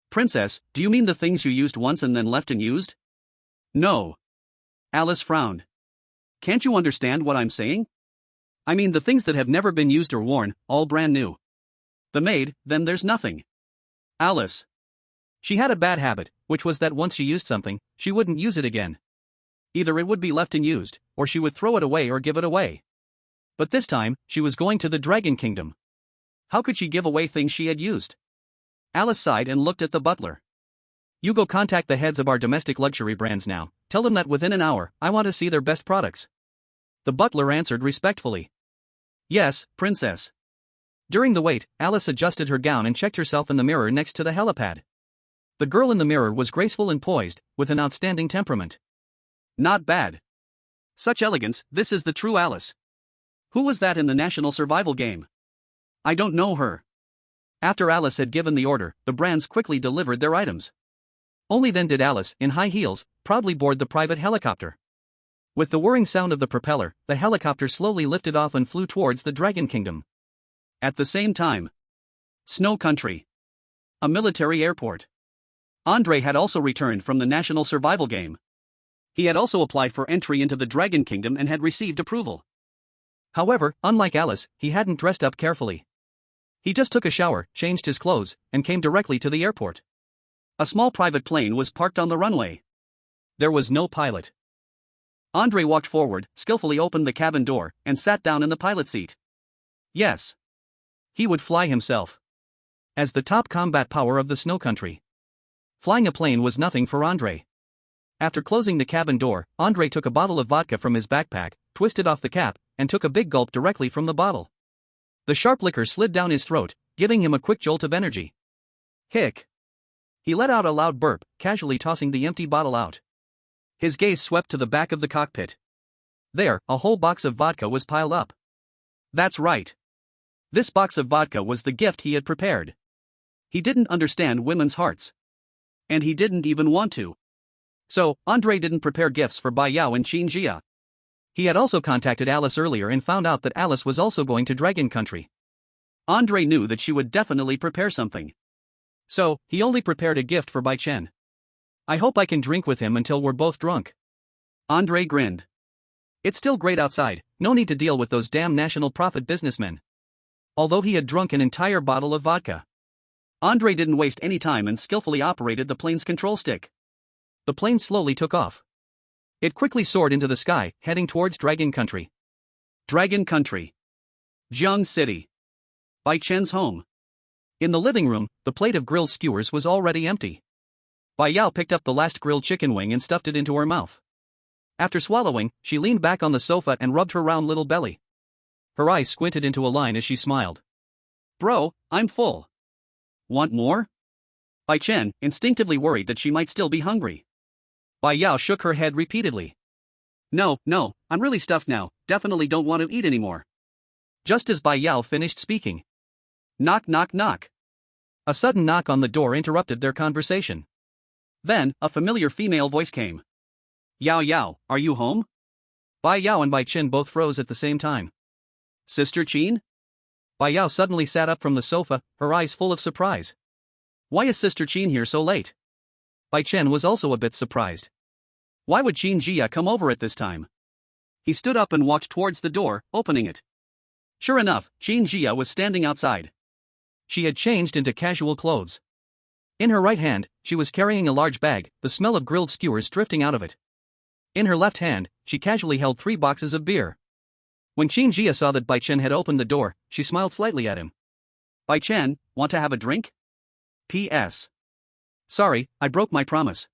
Princess, do you mean the things you used once and then left unused? No. Alice frowned. Can't you understand what I'm saying? I mean the things that have never been used or worn, all brand new. The maid, then there's nothing. Alice. She had a bad habit, which was that once she used something, she wouldn't use it again. Either it would be left unused, or she would throw it away or give it away. But this time, she was going to the Dragon Kingdom. How could she give away things she had used? Alice sighed and looked at the butler. You go contact the heads of our domestic luxury brands now, tell them that within an hour, I want to see their best products. The butler answered respectfully. Yes, princess. During the wait, Alice adjusted her gown and checked herself in the mirror next to the helipad. The girl in the mirror was graceful and poised, with an outstanding temperament. Not bad. Such elegance, this is the true Alice. Who was that in the national survival game? I don't know her. After Alice had given the order, the brands quickly delivered their items. Only then did Alice, in high heels, proudly board the private helicopter. With the whirring sound of the propeller, the helicopter slowly lifted off and flew towards the Dragon Kingdom. At the same time, Snow Country. A military airport. Andre had also returned from the national survival game. He had also applied for entry into the Dragon Kingdom and had received approval. However, unlike Alice, he hadn't dressed up carefully. He just took a shower, changed his clothes, and came directly to the airport. A small private plane was parked on the runway. There was no pilot. Andre walked forward, skillfully opened the cabin door, and sat down in the pilot seat. Yes. He would fly himself. As the top combat power of the snow country, flying a plane was nothing for Andre. After closing the cabin door, Andre took a bottle of vodka from his backpack, twisted off the cap, and took a big gulp directly from the bottle. The sharp liquor slid down his throat, giving him a quick jolt of energy. Hick! He let out a loud burp, casually tossing the empty bottle out. His gaze swept to the back of the cockpit. There, a whole box of vodka was piled up. That's right. This box of vodka was the gift he had prepared. He didn't understand women's hearts. And he didn't even want to. So, Andre didn't prepare gifts for Bai Yao and Qin Jia. He had also contacted Alice earlier and found out that Alice was also going to Dragon Country. Andre knew that she would definitely prepare something. So, he only prepared a gift for Bai Chen. I hope I can drink with him until we're both drunk. Andre grinned. It's still great outside, no need to deal with those damn national profit businessmen. Although he had drunk an entire bottle of vodka, Andre didn't waste any time and skillfully operated the plane's control stick. The plane slowly took off. It quickly soared into the sky, heading towards Dragon Country. Dragon Country. Jiang City. Bai Chen's home. In the living room, the plate of grilled skewers was already empty. Bai Yao picked up the last grilled chicken wing and stuffed it into her mouth. After swallowing, she leaned back on the sofa and rubbed her round little belly. Her eyes squinted into a line as she smiled. Bro, I'm full. Want more? Bai Chen, instinctively worried that she might still be hungry. Bai Yao shook her head repeatedly. No, I'm really stuffed now, definitely don't want to eat anymore. Just as Bai Yao finished speaking. Knock knock knock. A sudden knock on the door interrupted their conversation. Then, a familiar female voice came. Yao, are you home? Bai Yao and Bai Chen both froze at the same time. Sister Qin? Bai Yao suddenly sat up from the sofa, her eyes full of surprise. Why is Sister Qin here so late? Bai Chen was also a bit surprised. Why would Qin Jia come over at this time? He stood up and walked towards the door, opening it. Sure enough, Qin Jia was standing outside. She had changed into casual clothes. In her right hand, she was carrying a large bag, the smell of grilled skewers drifting out of it. In her left hand, she casually held 3 boxes of beer. When Qin Jia saw that Bai Chen had opened the door, she smiled slightly at him. Bai Chen, want to have a drink? P.S. Sorry, I broke my promise.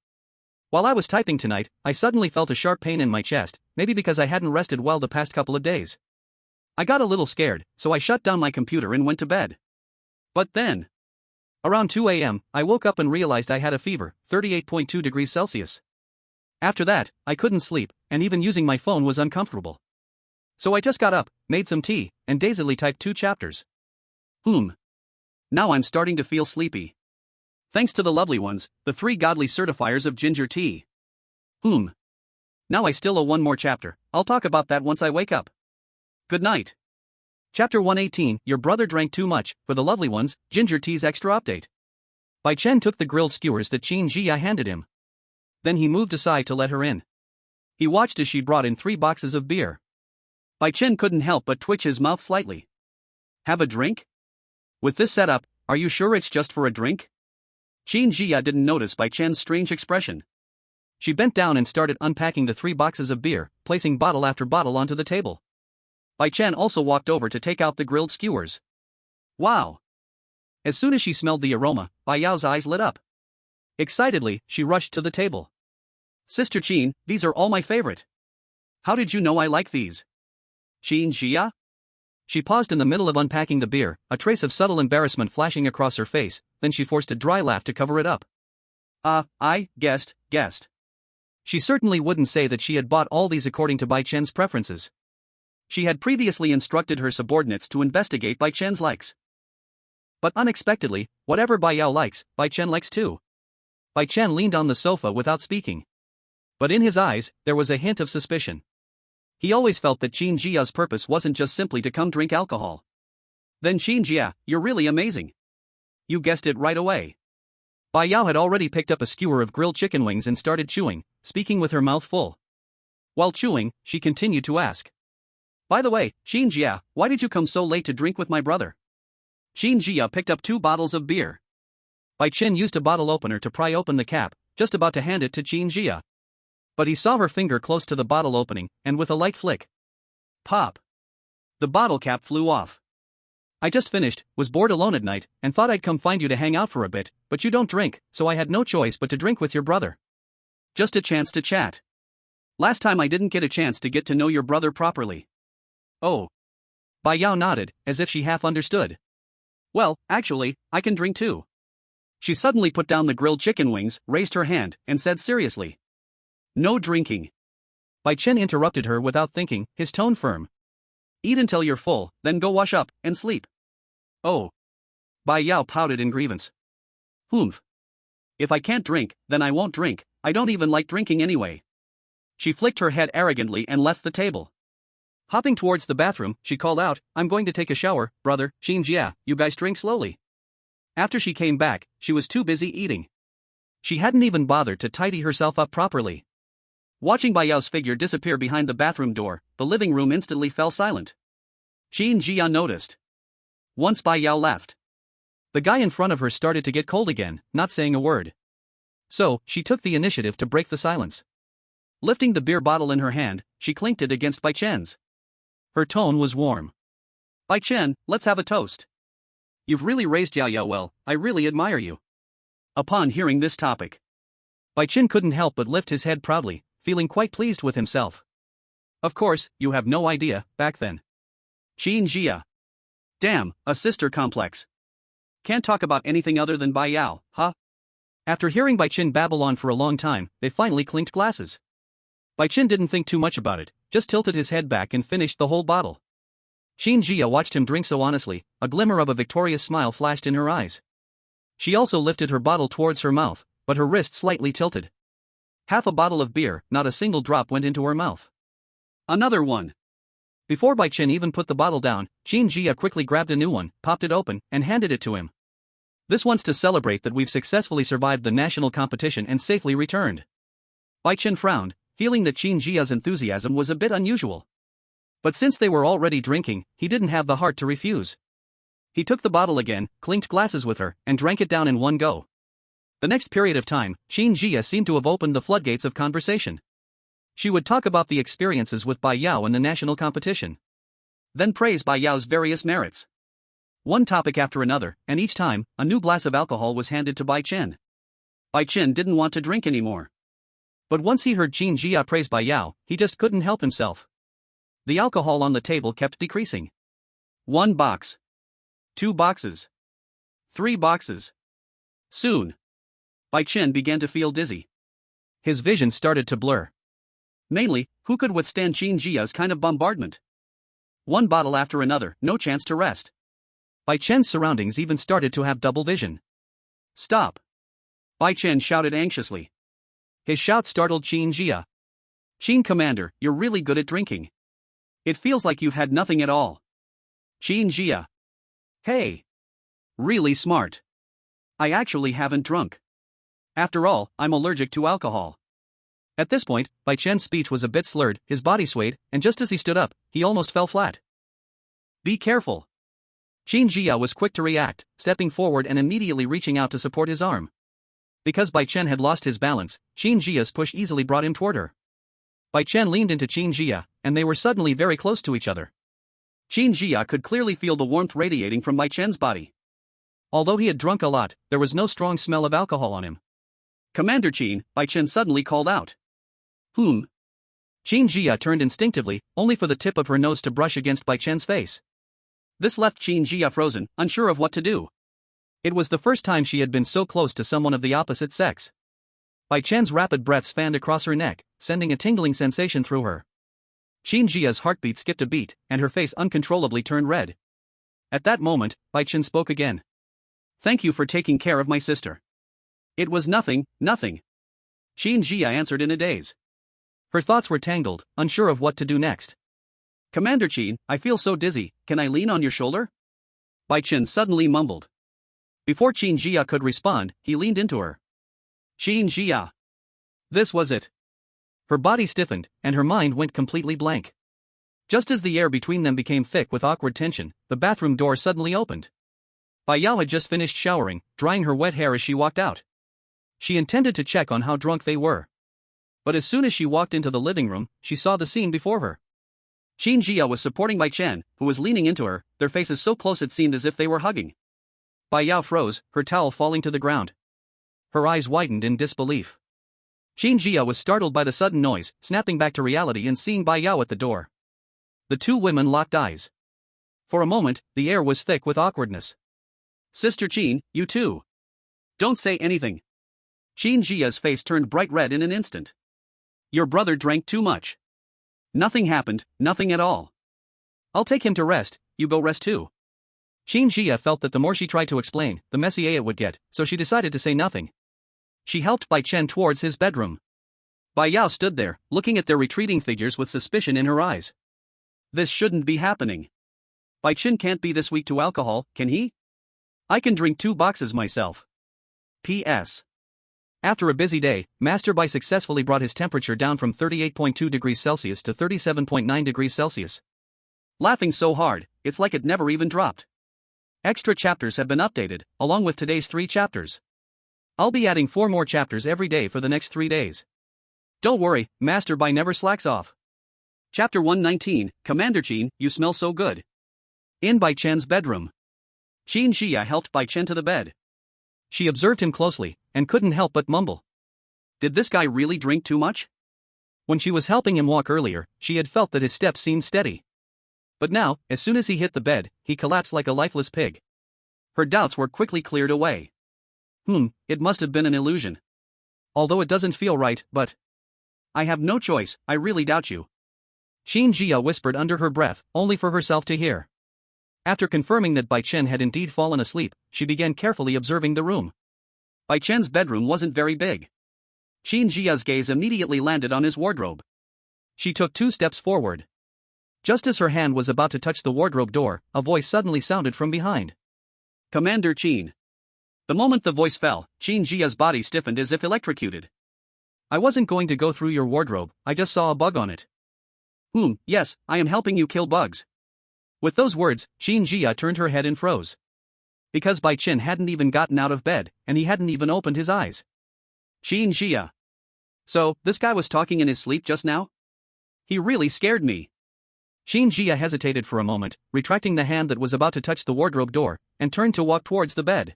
While I was typing tonight, I suddenly felt a sharp pain in my chest, maybe because I hadn't rested well the past couple of days. I got a little scared, so I shut down my computer and went to bed. But then, around 2 a.m., I woke up and realized I had a fever, 38.2 degrees Celsius. After that, I couldn't sleep, and even using my phone was uncomfortable. So I just got up, made some tea, and dazedly typed 2 chapters. Now I'm starting to feel sleepy. Thanks to the lovely ones, the 3 godly certifiers of ginger tea. Now I still owe 1 more chapter, I'll talk about that once I wake up. Good night. Chapter 118, Your Brother Drank Too Much, for the lovely ones, ginger tea's extra update. Bai Chen took the grilled skewers that Qin Jia handed him. Then he moved aside to let her in. He watched as she brought in 3 boxes of beer. Bai Chen couldn't help but twitch his mouth slightly. Have a drink? With this setup, are you sure it's just for a drink? Qin Jia didn't notice Bai Chen's strange expression. She bent down and started unpacking the 3 boxes of beer, placing bottle after bottle onto the table. Bai Chen also walked over to take out the grilled skewers. Wow! As soon as she smelled the aroma, Bai Yao's eyes lit up. Excitedly, she rushed to the table. Sister Qin, these are all my favorite. How did you know I like these? Qin Jia? She paused in the middle of unpacking the beer, a trace of subtle embarrassment flashing across her face, then she forced a dry laugh to cover it up. I guessed. She certainly wouldn't say that she had bought all these according to Bai Chen's preferences. She had previously instructed her subordinates to investigate Bai Chen's likes. But unexpectedly, whatever Bai Yao likes, Bai Chen likes too. Bai Chen leaned on the sofa without speaking. But in his eyes, there was a hint of suspicion. He always felt that Qin Jia's purpose wasn't just simply to come drink alcohol. Then Qin Jia, you're really amazing. You guessed it right away. Bai Yao had already picked up a skewer of grilled chicken wings and started chewing, speaking with her mouth full. While chewing, she continued to ask. By the way, Qin Jia, why did you come so late to drink with my brother? Qin Jia picked up 2 bottles of beer. Bai Chen used a bottle opener to pry open the cap, just about to hand it to Qin Jia. But he saw her finger close to the bottle opening, and with a light flick. Pop! The bottle cap flew off. I just finished, was bored alone at night, and thought I'd come find you to hang out for a bit, but you don't drink, so I had no choice but to drink with your brother. Just a chance to chat. Last time I didn't get a chance to get to know your brother properly. Oh. Bai Yao nodded, as if she half understood. Well, actually, I can drink too. She suddenly put down the grilled chicken wings, raised her hand, and said seriously. No drinking. Bai Chen interrupted her without thinking, his tone firm. Eat until you're full, then go wash up, and sleep. Oh. Bai Yao pouted in grievance. Humph. If I can't drink, then I won't drink, I don't even like drinking anyway. She flicked her head arrogantly and left the table. Hopping towards the bathroom, she called out, I'm going to take a shower, brother, Xinjia, you guys drink slowly. After she came back, she was too busy eating. She hadn't even bothered to tidy herself up properly. Watching Bai Yao's figure disappear behind the bathroom door, the living room instantly fell silent. Xinjia noticed. Once Bai Yao left, the guy in front of her started to get cold again, not saying a word. So, she took the initiative to break the silence. Lifting the beer bottle in her hand, she clinked it against Bai Chen's. Her tone was warm. Bai Chen, let's have a toast. You've really raised Yao Yao well, I really admire you. Upon hearing this topic, Bai Chen couldn't help but lift his head proudly, feeling quite pleased with himself. Of course, you have no idea, back then. Xinjia. Damn, a sister complex. Can't talk about anything other than Bai Yao, huh? After hearing Bai Chen babble on for a long time, they finally clinked glasses. Bai Chen didn't think too much about it, just tilted his head back and finished the whole bottle. Xinjia watched him drink so honestly, a glimmer of a victorious smile flashed in her eyes. She also lifted her bottle towards her mouth, but her wrist slightly tilted. Half a bottle of beer, not a single drop went into her mouth. Another one. Before Bai Chen even put the bottle down, Xinjia quickly grabbed a new one, popped it open, and handed it to him. This one's to celebrate that we've successfully survived the national competition and safely returned. Bai Chen frowned, feeling that Xinjia's enthusiasm was a bit unusual. But since they were already drinking, he didn't have the heart to refuse. He took the bottle again, clinked glasses with her, and drank it down in one go. The next period of time, Xinjia seemed to have opened the floodgates of conversation. She would talk about the experiences with Bai Yao in the national competition. Then praise Bai Yao's various merits. One topic after another, and each time, a new glass of alcohol was handed to Bai Chen. Bai Chen didn't want to drink anymore. But once he heard Xinjia praise Bai Yao, he just couldn't help himself. The alcohol on the table kept decreasing. 1 box. 2 boxes. 3 boxes. Soon, Bai Chen began to feel dizzy. His vision started to blur. Mainly, who could withstand Xinjia's kind of bombardment? One bottle after another, no chance to rest. Bai Chen's surroundings even started to have double vision. Stop! Bai Chen shouted anxiously. His shout startled Xinjia. Xin Commander, you're really good at drinking. It feels like you've had nothing at all. Xinjia. Hey! Really smart. I actually haven't drunk. After all, I'm allergic to alcohol. At this point, Bai Chen's speech was a bit slurred, his body swayed, and just as he stood up, he almost fell flat. Be careful. Xinjia was quick to react, stepping forward and immediately reaching out to support his arm. Because Bai Chen had lost his balance, Xinjia's push easily brought him toward her. Bai Chen leaned into Xinjia, and they were suddenly very close to each other. Xinjia could clearly feel the warmth radiating from Bai Chen's body. Although he had drunk a lot, there was no strong smell of alcohol on him. Commander Qin, Bai Chen suddenly called out. Xinjia turned instinctively, only for the tip of her nose to brush against Bai Chen's face. This left Xinjia frozen, unsure of what to do. It was the first time she had been so close to someone of the opposite sex. Bai Chen's rapid breaths fanned across her neck, sending a tingling sensation through her. Xinjia's heartbeat skipped a beat, and her face uncontrollably turned red. At that moment, Bai Chen spoke again. Thank you for taking care of my sister. It was nothing. Xinjia answered in a daze. Her thoughts were tangled, unsure of what to do next. Commander Qin, I feel so dizzy, can I lean on your shoulder? Bai Chen suddenly mumbled. Before Xinjia could respond, he leaned into her. Xinjia. This was it. Her body stiffened, and her mind went completely blank. Just as the air between them became thick with awkward tension, the bathroom door suddenly opened. Bai Yao had just finished showering, drying her wet hair as she walked out. She intended to check on how drunk they were. But as soon as she walked into the living room, she saw the scene before her. Qin Jia was supporting Bai Chen, who was leaning into her, their faces so close it seemed as if they were hugging. Bai Yao froze, her towel falling to the ground. Her eyes widened in disbelief. Qin Jia was startled by the sudden noise, snapping back to reality and seeing Bai Yao at the door. The two women locked eyes. For a moment, the air was thick with awkwardness. "Sister Qin, you too. Don't say anything." Qin Jia's face turned bright red in an instant. "Your brother drank too much." "Nothing happened, nothing at all." "I'll take him to rest, you go rest too." Qin Jia felt that the more she tried to explain, the messier it would get, so she decided to say nothing. She helped Bai Chen towards his bedroom. Bai Yao stood there, looking at their retreating figures with suspicion in her eyes. This shouldn't be happening. Bai Chen can't be this weak to alcohol, can he? I can drink 2 boxes myself. P.S. After a busy day, Master Bai successfully brought his temperature down from 38.2 degrees Celsius to 37.9 degrees Celsius. Laughing so hard, it's like it never even dropped. Extra chapters have been updated, along with today's 3 chapters. I'll be adding 4 more chapters every day for the next 3 days. Don't worry, Master Bai never slacks off. Chapter 119, Commander Qin, you smell so good. In Bai Chen's bedroom. Qin Jia helped Bai Chen to the bed. She observed him closely, and couldn't help but mumble. Did this guy really drink too much? When she was helping him walk earlier, she had felt that his steps seemed steady. But now, as soon as he hit the bed, he collapsed like a lifeless pig. Her doubts were quickly cleared away. It must have been an illusion. Although it doesn't feel right, but... I have no choice, I really doubt you. Qin Jia whispered under her breath, only for herself to hear. After confirming that Bai Chen had indeed fallen asleep, she began carefully observing the room. Bai Chen's bedroom wasn't very big. Qin Jia's gaze immediately landed on his wardrobe. She took 2 steps forward. Just as her hand was about to touch the wardrobe door, a voice suddenly sounded from behind. Commander Qin. The moment the voice fell, Qin Jia's body stiffened as if electrocuted. I wasn't going to go through your wardrobe, I just saw a bug on it. Yes, I am helping you kill bugs. With those words, Qin Jia turned her head and froze. Because Bai Chen hadn't even gotten out of bed, and he hadn't even opened his eyes. Qin Jia. So, this guy was talking in his sleep just now? He really scared me. Qin Jia hesitated for a moment, retracting the hand that was about to touch the wardrobe door, and turned to walk towards the bed.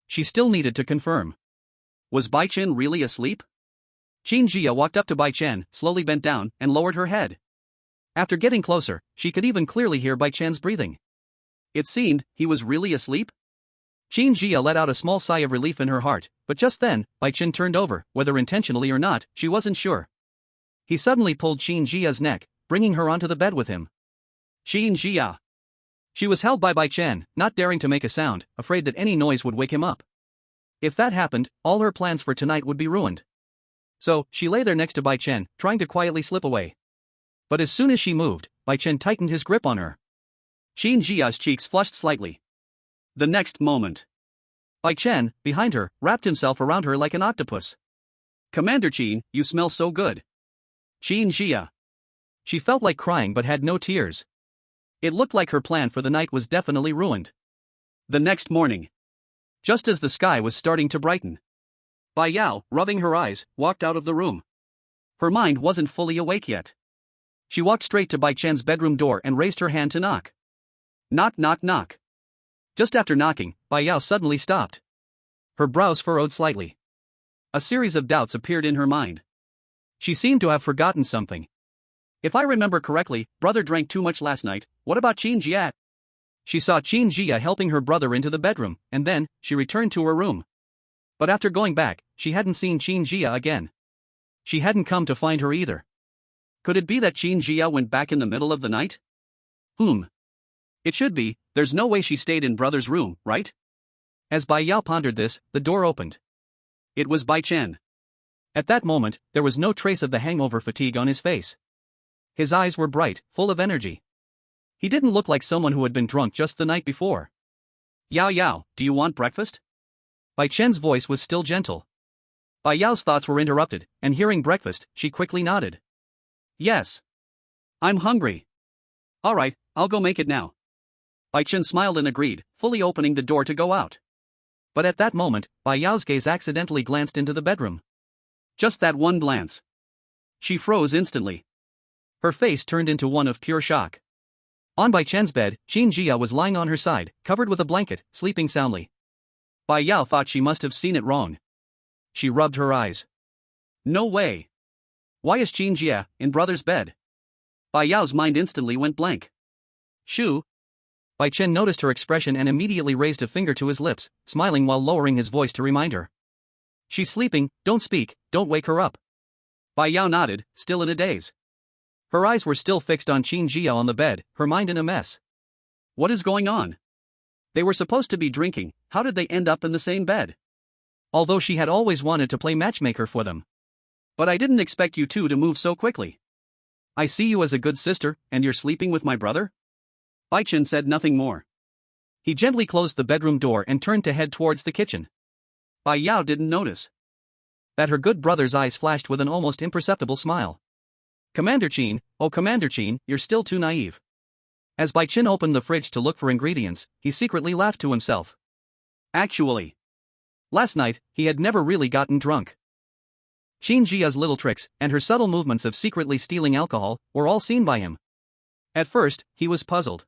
She still needed to confirm. Was Bai Chen really asleep? Qin Jia walked up to Bai Chen, slowly bent down, and lowered her head. After getting closer, she could even clearly hear Bai Chen's breathing. It seemed he was really asleep. Qin Jia let out a small sigh of relief in her heart, but just then, Bai Chen turned over, whether intentionally or not, she wasn't sure. He suddenly pulled Qin Jia's neck, bringing her onto the bed with him. Qin Jia. She was held by Bai Chen, not daring to make a sound, afraid that any noise would wake him up. If that happened, all her plans for tonight would be ruined. So, she lay there next to Bai Chen, trying to quietly slip away. But as soon as she moved, Bai Chen tightened his grip on her. Qin Jia's cheeks flushed slightly. The next moment, Bai Chen, behind her, wrapped himself around her like an octopus. Commander Qin, you smell so good. Qin Jia. She felt like crying but had no tears. It looked like her plan for the night was definitely ruined. The next morning, just as the sky was starting to brighten, Bai Yao, rubbing her eyes, walked out of the room. Her mind wasn't fully awake yet. She walked straight to Bai Chen's bedroom door and raised her hand to knock. Knock, knock, knock. Just after knocking, Bai Yao suddenly stopped. Her brows furrowed slightly. A series of doubts appeared in her mind. She seemed to have forgotten something. If I remember correctly, brother drank too much last night. What about Qin Jia? She saw Qin Jia helping her brother into the bedroom, and then, she returned to her room. But after going back, she hadn't seen Qin Jia again. She hadn't come to find her either. Could it be that Qin Jia went back in the middle of the night? It should be, there's no way she stayed in brother's room, right? As Bai Yao pondered this, the door opened. It was Bai Chen. At that moment, there was no trace of the hangover fatigue on his face. His eyes were bright, full of energy. He didn't look like someone who had been drunk just the night before. Yao Yao, do you want breakfast? Bai Chen's voice was still gentle. Bai Yao's thoughts were interrupted, and hearing breakfast, she quickly nodded. Yes. I'm hungry. Alright, I'll go make it now. Bai Chen smiled and agreed, fully opening the door to go out. But at that moment, Bai Yao's gaze accidentally glanced into the bedroom. Just that one glance. She froze instantly. Her face turned into one of pure shock. On Bai Chen's bed, Qin Jia was lying on her side, covered with a blanket, sleeping soundly. Bai Yao thought she must have seen it wrong. She rubbed her eyes. No way. Why is Qin Jia in brother's bed? Bai Yao's mind instantly went blank. Shu. Bai Chen noticed her expression and immediately raised a finger to his lips, smiling while lowering his voice to remind her. She's sleeping, don't speak, don't wake her up. Bai Yao nodded, still in a daze. Her eyes were still fixed on Qin Jia on the bed, her mind in a mess. What is going on? They were supposed to be drinking, how did they end up in the same bed? Although she had always wanted to play matchmaker for them. But I didn't expect you two to move so quickly. I see you as a good sister, and you're sleeping with my brother? Bai Chen said nothing more. He gently closed the bedroom door and turned to head towards the kitchen. Bai Yao didn't notice that her good brother's eyes flashed with an almost imperceptible smile. Commander Qin, oh Commander Qin, you're still too naive. As Bai Chen opened the fridge to look for ingredients, he secretly laughed to himself. Actually, last night, he had never really gotten drunk. Qin Jia's little tricks, and her subtle movements of secretly stealing alcohol, were all seen by him. At first, he was puzzled.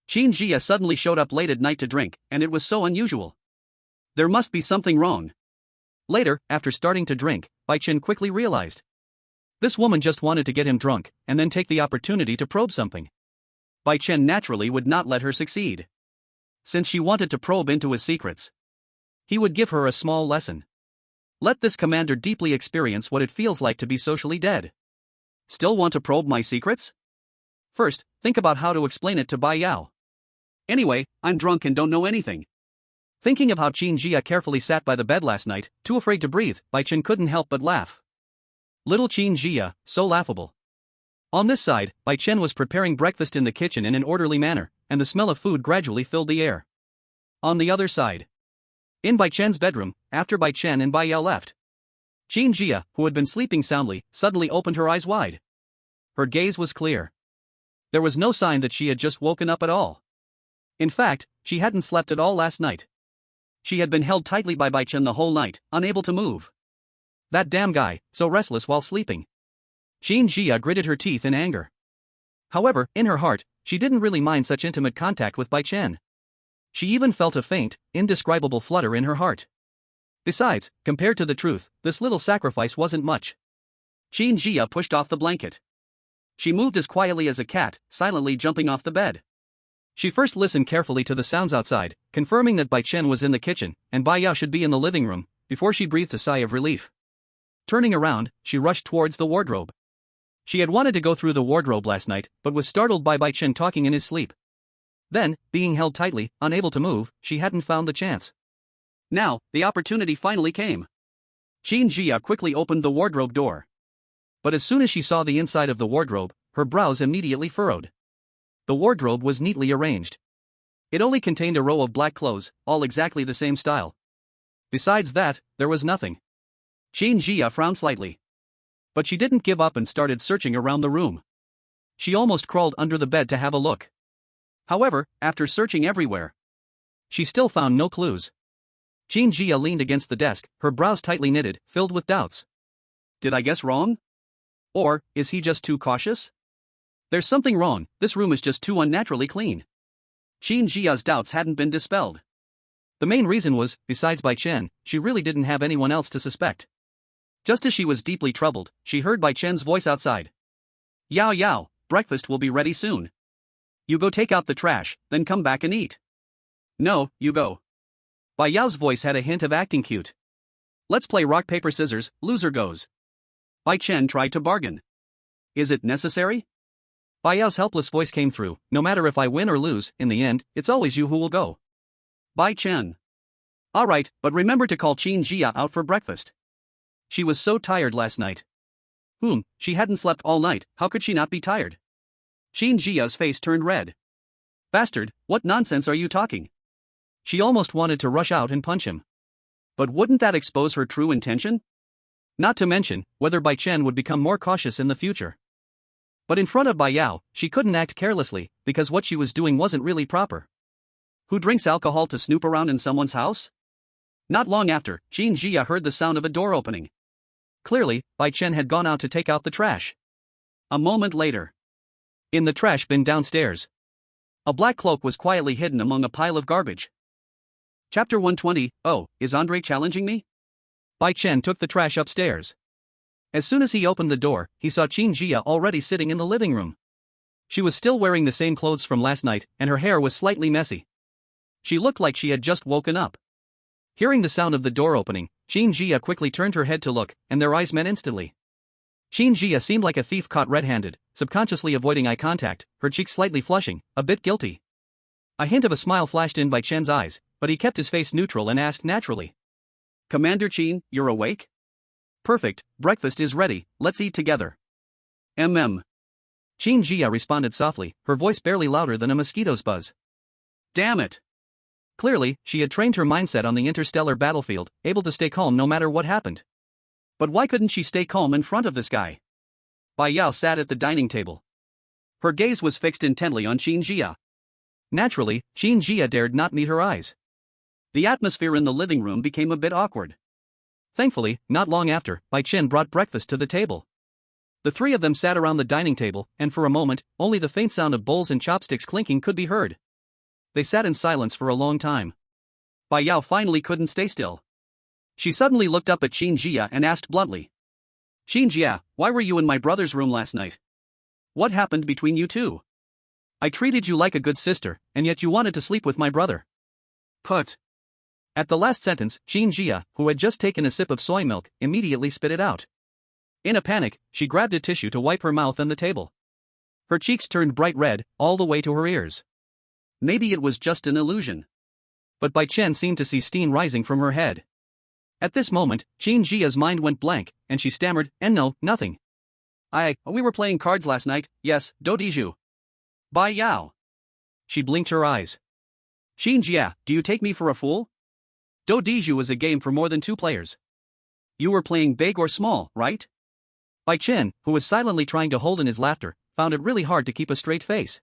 Qin Jia suddenly showed up late at night to drink, and it was so unusual. There must be something wrong. Later, after starting to drink, Bai Chen quickly realized. This woman just wanted to get him drunk, and then take the opportunity to probe something. Bai Chen naturally would not let her succeed. Since she wanted to probe into his secrets, he would give her a small lesson. Let this commander deeply experience what it feels like to be socially dead. Still want to probe my secrets? First, think about how to explain it to Bai Yao. Anyway, I'm drunk and don't know anything. Thinking of how Qin Jia carefully sat by the bed last night, too afraid to breathe, Bai Chen couldn't help but laugh. Little Qin Jia, so laughable. On this side, Bai Chen was preparing breakfast in the kitchen in an orderly manner, and the smell of food gradually filled the air. On the other side, in Bai Chen's bedroom, after Bai Chen and Bai Yao left, Qin Jia, who had been sleeping soundly, suddenly opened her eyes wide. Her gaze was clear. There was no sign that she had just woken up at all. In fact, she hadn't slept at all last night. She had been held tightly by Bai Chen the whole night, unable to move. That damn guy, so restless while sleeping. Qin Jia gritted her teeth in anger. However, in her heart, she didn't really mind such intimate contact with Bai Chen. She even felt a faint, indescribable flutter in her heart. Besides, compared to the truth, this little sacrifice wasn't much. Qin Jia pushed off the blanket. She moved as quietly as a cat, silently jumping off the bed. She first listened carefully to the sounds outside, confirming that Bai Chen was in the kitchen, and Bai Yao should be in the living room, before she breathed a sigh of relief. Turning around, she rushed towards the wardrobe. She had wanted to go through the wardrobe last night, but was startled by Bai Chen talking in his sleep. Then, being held tightly, unable to move, she hadn't found the chance. Now, the opportunity finally came. Qin Jia quickly opened the wardrobe door. But as soon as she saw the inside of the wardrobe, her brows immediately furrowed. The wardrobe was neatly arranged. It only contained a row of black clothes, all exactly the same style. Besides that, there was nothing. Qin Jia frowned slightly. But she didn't give up and started searching around the room. She almost crawled under the bed to have a look. However, after searching everywhere, she still found no clues. Qin Jia leaned against the desk, her brows tightly knitted, filled with doubts. Did I guess wrong? Or, is he just too cautious? There's something wrong, this room is just too unnaturally clean. Qin Jia's doubts hadn't been dispelled. The main reason was, besides Bai Chen, she really didn't have anyone else to suspect. Just as she was deeply troubled, she heard Bai Chen's voice outside. Yao Yao, breakfast will be ready soon. You go take out the trash, then come back and eat. No, you go. Bai Yao's voice had a hint of acting cute. Let's play rock paper scissors, loser goes. Bai Chen tried to bargain. Is it necessary? Bai Yao's helpless voice came through. No matter if I win or lose, in the end, it's always you who will go. Bai Chen. Alright, but remember to call Qin Jia out for breakfast. She was so tired last night. She hadn't slept all night, how could she not be tired? Qin Jia's face turned red. Bastard, what nonsense are you talking? She almost wanted to rush out and punch him. But wouldn't that expose her true intention? Not to mention, whether Bai Chen would become more cautious in the future. But in front of Bai Yao, she couldn't act carelessly, because what she was doing wasn't really proper. Who drinks alcohol to snoop around in someone's house? Not long after, Qin Jia heard the sound of a door opening. Clearly, Bai Chen had gone out to take out the trash. A moment later, in the trash bin downstairs, a black cloak was quietly hidden among a pile of garbage. Chapter 120. Oh, is Andre challenging me? Bai Chen took the trash upstairs. As soon as he opened the door, he saw Qin Jia already sitting in the living room. She was still wearing the same clothes from last night, and her hair was slightly messy. She looked like she had just woken up. Hearing the sound of the door opening, Qin Jia quickly turned her head to look, and their eyes met instantly. Qin Jia seemed like a thief caught red-handed, subconsciously avoiding eye contact, her cheeks slightly flushing, a bit guilty. A hint of a smile flashed in Bai Chen's eyes, but he kept his face neutral and asked naturally. Commander Qin, you're awake? Perfect, breakfast is ready, let's eat together. Qin Jia responded softly, her voice barely louder than a mosquito's buzz. Damn it! Clearly, she had trained her mindset on the interstellar battlefield, able to stay calm no matter what happened. But why couldn't she stay calm in front of this guy? Bai Yao sat at the dining table. Her gaze was fixed intently on Qin Jia. Naturally, Qin Jia dared not meet her eyes. The atmosphere in the living room became a bit awkward. Thankfully, not long after, Bai Chen brought breakfast to the table. The three of them sat around the dining table, and for a moment, only the faint sound of bowls and chopsticks clinking could be heard. They sat in silence for a long time. Bai Yao finally couldn't stay still. She suddenly looked up at Qin Jia and asked bluntly. Qin Jia, why were you in my brother's room last night? What happened between you two? I treated you like a good sister, and yet you wanted to sleep with my brother. Put. At the last sentence, Qin Jia, who had just taken a sip of soy milk, immediately spit it out. In a panic, she grabbed a tissue to wipe her mouth and the table. Her cheeks turned bright red, all the way to her ears. Maybe it was just an illusion. But Bai Chen seemed to see steam rising from her head. At this moment, Qin Jia's mind went blank, and she stammered, no, nothing. We were playing cards last night, yes, Dodiju. Bai Yao. She blinked her eyes. Qin Jia, do you take me for a fool? Dodiju is a game for more than 2 players. You were playing big or small, right? Bai Chen, who was silently trying to hold in his laughter, found it really hard to keep a straight face.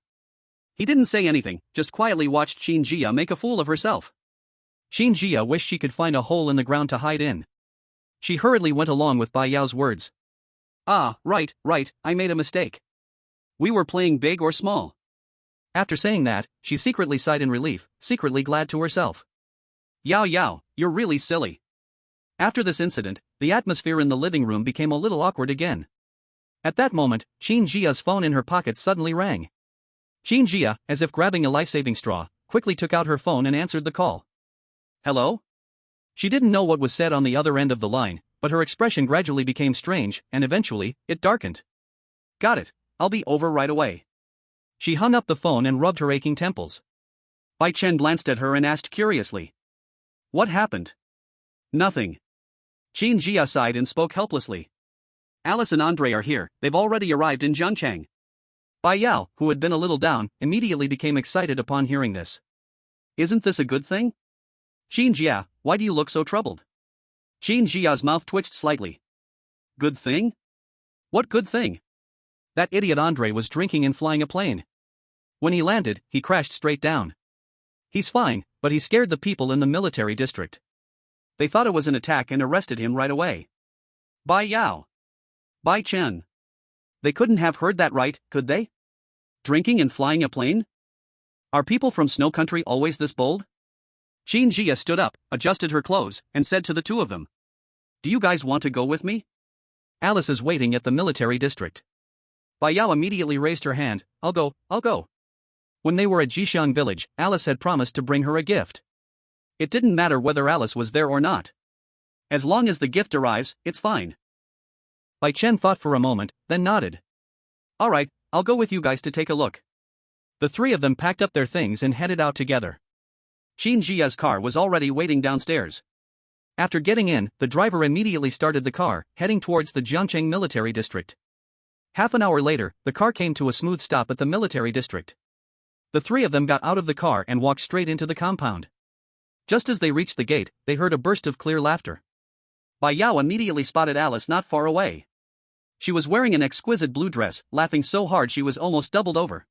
He didn't say anything, just quietly watched Qin Jia make a fool of herself. Qin Jia wished she could find a hole in the ground to hide in. She hurriedly went along with Bai Yao's words. Right, I made a mistake. We were playing big or small. After saying that, she secretly sighed in relief, secretly glad to herself. Yao, you're really silly. After this incident, the atmosphere in the living room became a little awkward again. At that moment, Qin Jia's phone in her pocket suddenly rang. Qin Jia, as if grabbing a life-saving straw, quickly took out her phone and answered the call. Hello? She didn't know what was said on the other end of the line, but her expression gradually became strange, and eventually, it darkened. Got it, I'll be over right away. She hung up the phone and rubbed her aching temples. Bai Chen glanced at her and asked curiously. What happened? Nothing. Qin Jia sighed and spoke helplessly. Alice and Andre are here, they've already arrived in Zhangchang. Bai Yao, who had been a little down, immediately became excited upon hearing this. Isn't this a good thing? Qin Jia, why do you look so troubled? Qin Jia's mouth twitched slightly. Good thing? What good thing? That idiot Andre was drinking and flying a plane. When he landed, he crashed straight down. He's fine, but he scared the people in the military district. They thought it was an attack and arrested him right away. Bai Yao. Bai Chen. They couldn't have heard that right, could they? Drinking and flying a plane? Are people from Snow Country always this bold? Qin Jia stood up, adjusted her clothes, and said to the two of them. Do you guys want to go with me? Alice is waiting at the military district. Bai Yao immediately raised her hand. I'll go. When they were at Jixiang village, Alice had promised to bring her a gift. It didn't matter whether Alice was there or not. As long as the gift arrives, it's fine. Bai Chen thought for a moment, then nodded. All right, I'll go with you guys to take a look. The three of them packed up their things and headed out together. Qin Jia's car was already waiting downstairs. After getting in, the driver immediately started the car, heading towards the Jiangcheng military district. Half an hour later, the car came to a smooth stop at the military district. The three of them got out of the car and walked straight into the compound. Just as they reached the gate, they heard a burst of clear laughter. Bai Yao immediately spotted Alice not far away. She was wearing an exquisite blue dress, laughing so hard she was almost doubled over.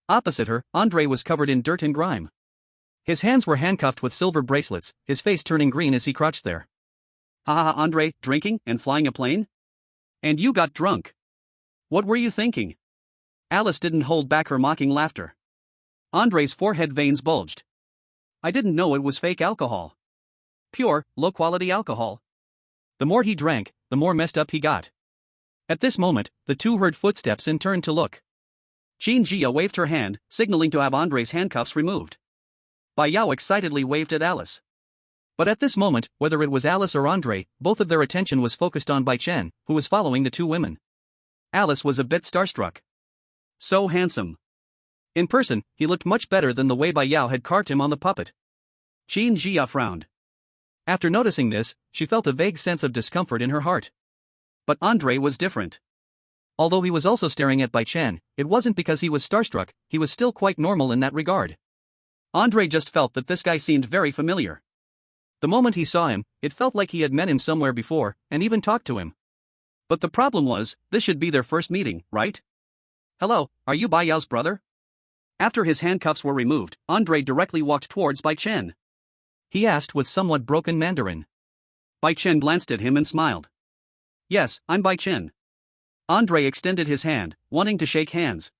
Opposite her, Andre was covered in dirt and grime. His hands were handcuffed with silver bracelets, his face turning green as he crouched there. Ha ha, Andre, drinking and flying a plane? And you got drunk. What were you thinking? Alice didn't hold back her mocking laughter. Andre's forehead veins bulged. I didn't know it was fake alcohol. Pure, low-quality alcohol. The more he drank, the more messed up he got. At this moment, the two heard footsteps and turned to look. Jia waved her hand, signaling to have Andre's handcuffs removed. Bai Yao excitedly waved at Alice. But at this moment, whether it was Alice or Andre, both of their attention was focused on Bai Chen, who was following the two women. Alice was a bit starstruck. So handsome. In person, he looked much better than the way Bai Yao had carved him on the puppet. Jia frowned. After noticing this, she felt a vague sense of discomfort in her heart. But Andre was different. Although he was also staring at Bai Chen, it wasn't because he was starstruck, he was still quite normal in that regard. Andre just felt that this guy seemed very familiar. The moment he saw him, it felt like he had met him somewhere before, and even talked to him. But the problem was, this should be their first meeting, right? Hello, are you Bai Yao's brother? After his handcuffs were removed, Andre directly walked towards Bai Chen. He asked with somewhat broken Mandarin. Bai Chen glanced at him and smiled. Yes, I'm Bai Chen. Andre extended his hand, wanting to shake hands.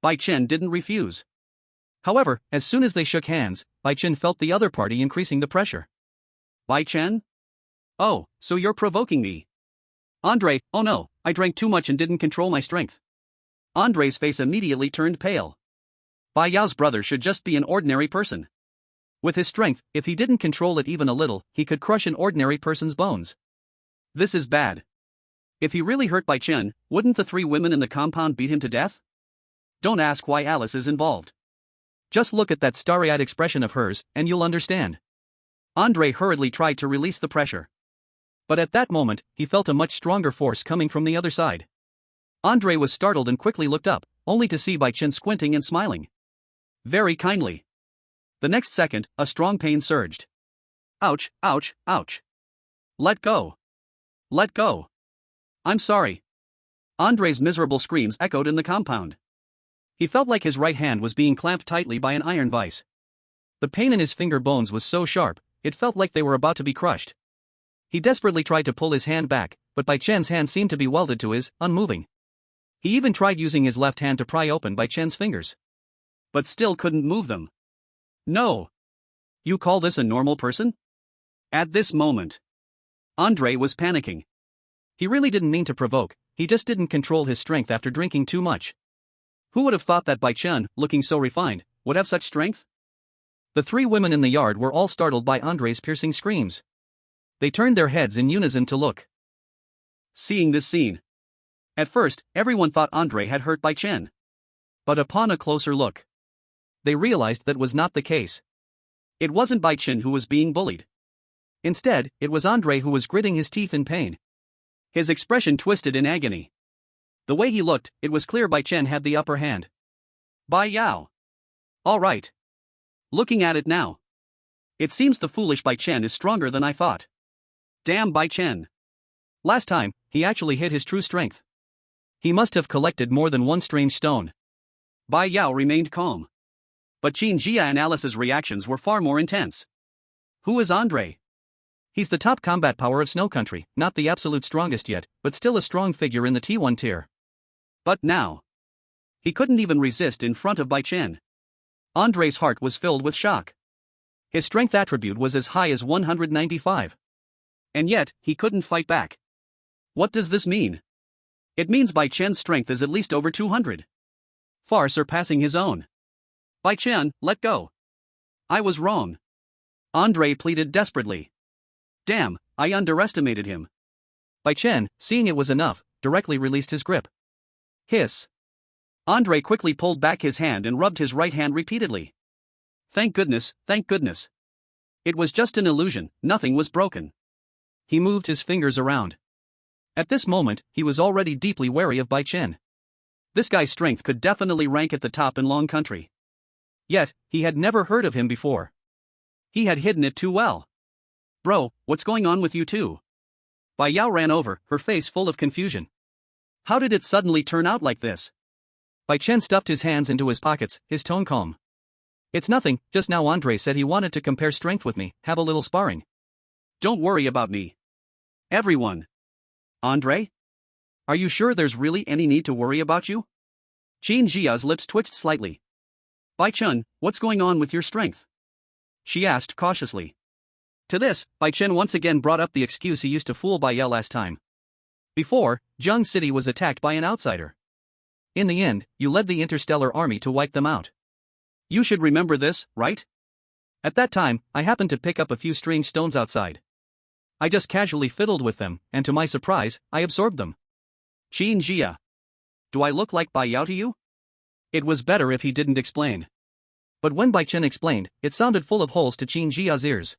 Bai Chen didn't refuse. However, as soon as they shook hands, Bai Chen felt the other party increasing the pressure. Bai Chen? Oh, so you're provoking me. Andre, oh no, I drank too much and didn't control my strength. Andre's face immediately turned pale. Bai Yao's brother should just be an ordinary person. With his strength, if he didn't control it even a little, he could crush an ordinary person's bones. This is bad. If he really hurt Bai Chen, wouldn't the three women in the compound beat him to death? Don't ask why Alice is involved. Just look at that starry-eyed expression of hers, and you'll understand. Andre hurriedly tried to release the pressure. But at that moment, he felt a much stronger force coming from the other side. Andre was startled and quickly looked up, only to see Bai Chen squinting and smiling. Very kindly. The next second, a strong pain surged. Ouch, ouch, ouch. Let go. Let go. I'm sorry. Andre's miserable screams echoed in the compound. He felt like his right hand was being clamped tightly by an iron vise. The pain in his finger bones was so sharp, it felt like they were about to be crushed. He desperately tried to pull his hand back, but Bai Chen's hand seemed to be welded to his, unmoving. He even tried using his left hand to pry open Bai Chen's fingers. But still couldn't move them. No. You call this a normal person? At this moment, Andre was panicking. He really didn't mean to provoke, he just didn't control his strength after drinking too much. Who would have thought that Bai Chen, looking so refined, would have such strength? The three women in the yard were all startled by Andre's piercing screams. They turned their heads in unison to look. Seeing this scene. At first, everyone thought Andre had hurt Bai Chen. But upon a closer look, they realized that was not the case. It wasn't Bai Chen who was being bullied. Instead, it was Andre who was gritting his teeth in pain. His expression twisted in agony. The way he looked, it was clear Bai Chen had the upper hand. Bai Yao. All right. Looking at it now. It seems the foolish Bai Chen is stronger than I thought. Damn Bai Chen. Last time, he actually hid his true strength. He must have collected more than one strange stone. Bai Yao remained calm. But Jia and Alice's reactions were far more intense. Who is Andre? He's the top combat power of Snow Country, not the absolute strongest yet, but still a strong figure in the T1 tier. But now, he couldn't even resist in front of Bai Chen. Andre's heart was filled with shock. His strength attribute was as high as 195. And yet, he couldn't fight back. What does this mean? It means Bai Chen's strength is at least over 200. Far surpassing his own. Bai Chen, let go. I was wrong. Andre pleaded desperately. Damn, I underestimated him. Bai Chen, seeing it was enough, directly released his grip. Hiss. Andre quickly pulled back his hand and rubbed his right hand repeatedly. Thank goodness, thank goodness. It was just an illusion, nothing was broken. He moved his fingers around. At this moment, he was already deeply wary of Bai Chen. This guy's strength could definitely rank at the top in Long Country. Yet, he had never heard of him before. He had hidden it too well. Bro, what's going on with you two? Bai Yao ran over, her face full of confusion. How did it suddenly turn out like this? Bai Chen stuffed his hands into his pockets, his tone calm. It's nothing, just now Andre said he wanted to compare strength with me, have a little sparring. Don't worry about me. Everyone. Andre? Are you sure there's really any need to worry about you? Qin Jia's lips twitched slightly. Bai Chen, what's going on with your strength? She asked cautiously. To this, Bai Chen once again brought up the excuse he used to fool Bai Yao last time. Before, Zheng City was attacked by an outsider. In the end, you led the interstellar army to wipe them out. You should remember this, right? At that time, I happened to pick up a few strange stones outside. I just casually fiddled with them, and to my surprise, I absorbed them. Qin Jia. Do I look like Bai Yao to you? It was better if he didn't explain. But when Bai Chen explained, it sounded full of holes to Qin Jia's ears.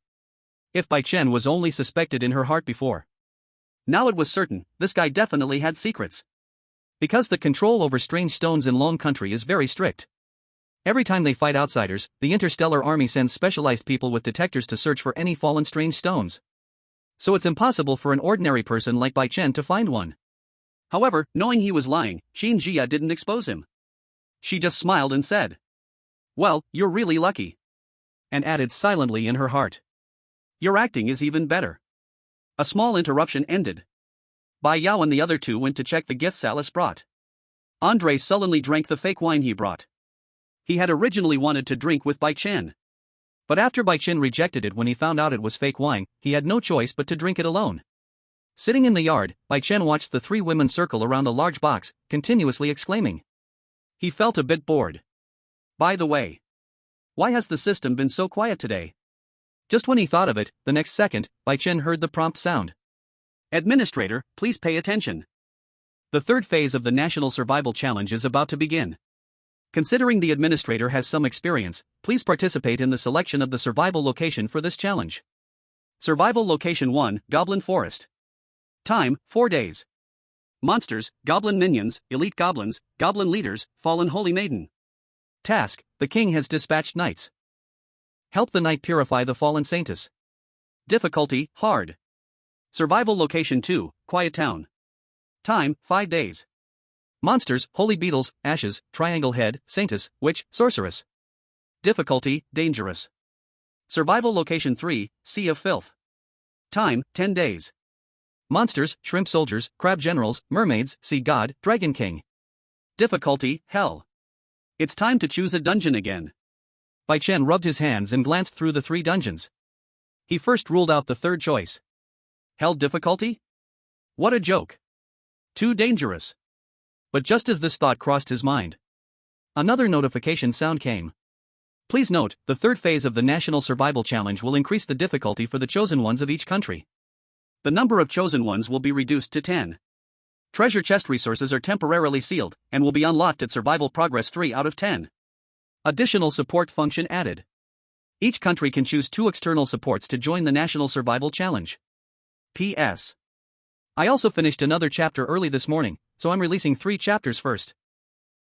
If Bai Chen was only suspected in her heart before. Now it was certain, this guy definitely had secrets. Because the control over strange stones in Lone Country is very strict. Every time they fight outsiders, the interstellar army sends specialized people with detectors to search for any fallen strange stones. So it's impossible for an ordinary person like Bai Chen to find one. However, knowing he was lying, Qin Jia didn't expose him. She just smiled and said, "Well, you're really lucky." And added silently in her heart, "Your acting is even better." A small interruption ended. Bai Yao and the other two went to check the gifts Alice brought. Andre sullenly drank the fake wine he brought. He had originally wanted to drink with Bai Chen. But after Bai Chen rejected it when he found out it was fake wine, he had no choice but to drink it alone. Sitting in the yard, Bai Chen watched the three women circle around a large box, continuously exclaiming. He felt a bit bored. By the way, why has the system been so quiet today? Just when he thought of it, the next second, Bai Chen heard the prompt sound. Administrator, please pay attention. The third phase of the National Survival Challenge is about to begin. Considering the administrator has some experience, please participate in the selection of the survival location for this challenge. Survival Location 1, Goblin Forest. Time, 4 days. Monsters, Goblin Minions, Elite Goblins, Goblin Leaders, Fallen Holy Maiden. Task, the King has dispatched knights. Help the knight purify the fallen saintess. Difficulty, hard. Survival Location 2, Quiet Town. Time, 5 days. Monsters, Holy Beetles, Ashes, Triangle Head, Saintess, Witch, Sorceress. Difficulty, dangerous. Survival Location 3, Sea of Filth. Time, 10 days. Monsters, Shrimp Soldiers, Crab Generals, Mermaids, Sea God, Dragon King. Difficulty, hell. It's time to choose a dungeon again. Bai Chen rubbed his hands and glanced through the 3 dungeons. He first ruled out the third choice. Hell difficulty? What a joke. Too dangerous. But just as this thought crossed his mind, another notification sound came. Please note, the third phase of the National Survival Challenge will increase the difficulty for the chosen ones of each country. The number of chosen ones will be reduced to 10. Treasure chest resources are temporarily sealed, and will be unlocked at Survival Progress 3 out of 10. Additional support function added. Each country can choose 2 external supports to join the National Survival Challenge. P.S. I also finished another chapter early this morning, so I'm releasing 3 chapters first.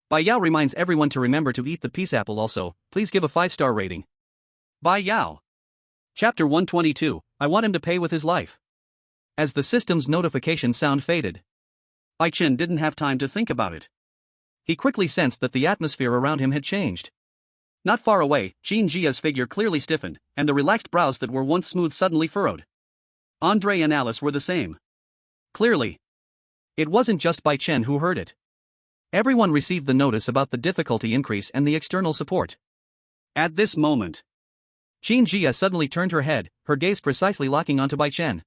Bai Yao reminds everyone to remember to eat the peace apple also, please give a 5-star rating. Bai Yao. Chapter 122, I want him to pay with his life. As the system's notification sound faded, Bai Chen didn't have time to think about it. He quickly sensed that the atmosphere around him had changed. Not far away, Qin Jia's figure clearly stiffened, and the relaxed brows that were once smooth suddenly furrowed. Andre and Alice were the same. Clearly. It wasn't just Bai Chen who heard it. Everyone received the notice about the difficulty increase and the external support. At this moment, Qin Jia suddenly turned her head, her gaze precisely locking onto Bai Chen.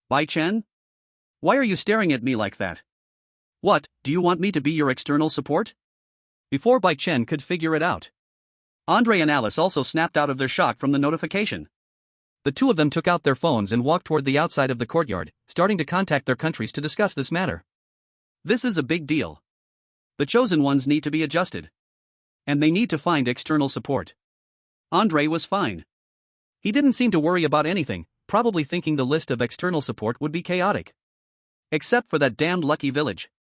Bai Chen? Why are you staring at me like that? What, do you want me to be your external support? Before Bai Chen could figure it out, Andre and Alice also snapped out of their shock from the notification. The two of them took out their phones and walked toward the outside of the courtyard, starting to contact their countries to discuss this matter. This is a big deal. The chosen ones need to be adjusted. And they need to find external support. Andre was fine. He didn't seem to worry about anything, probably thinking the list of external support would be chaotic. Except for that damned lucky village.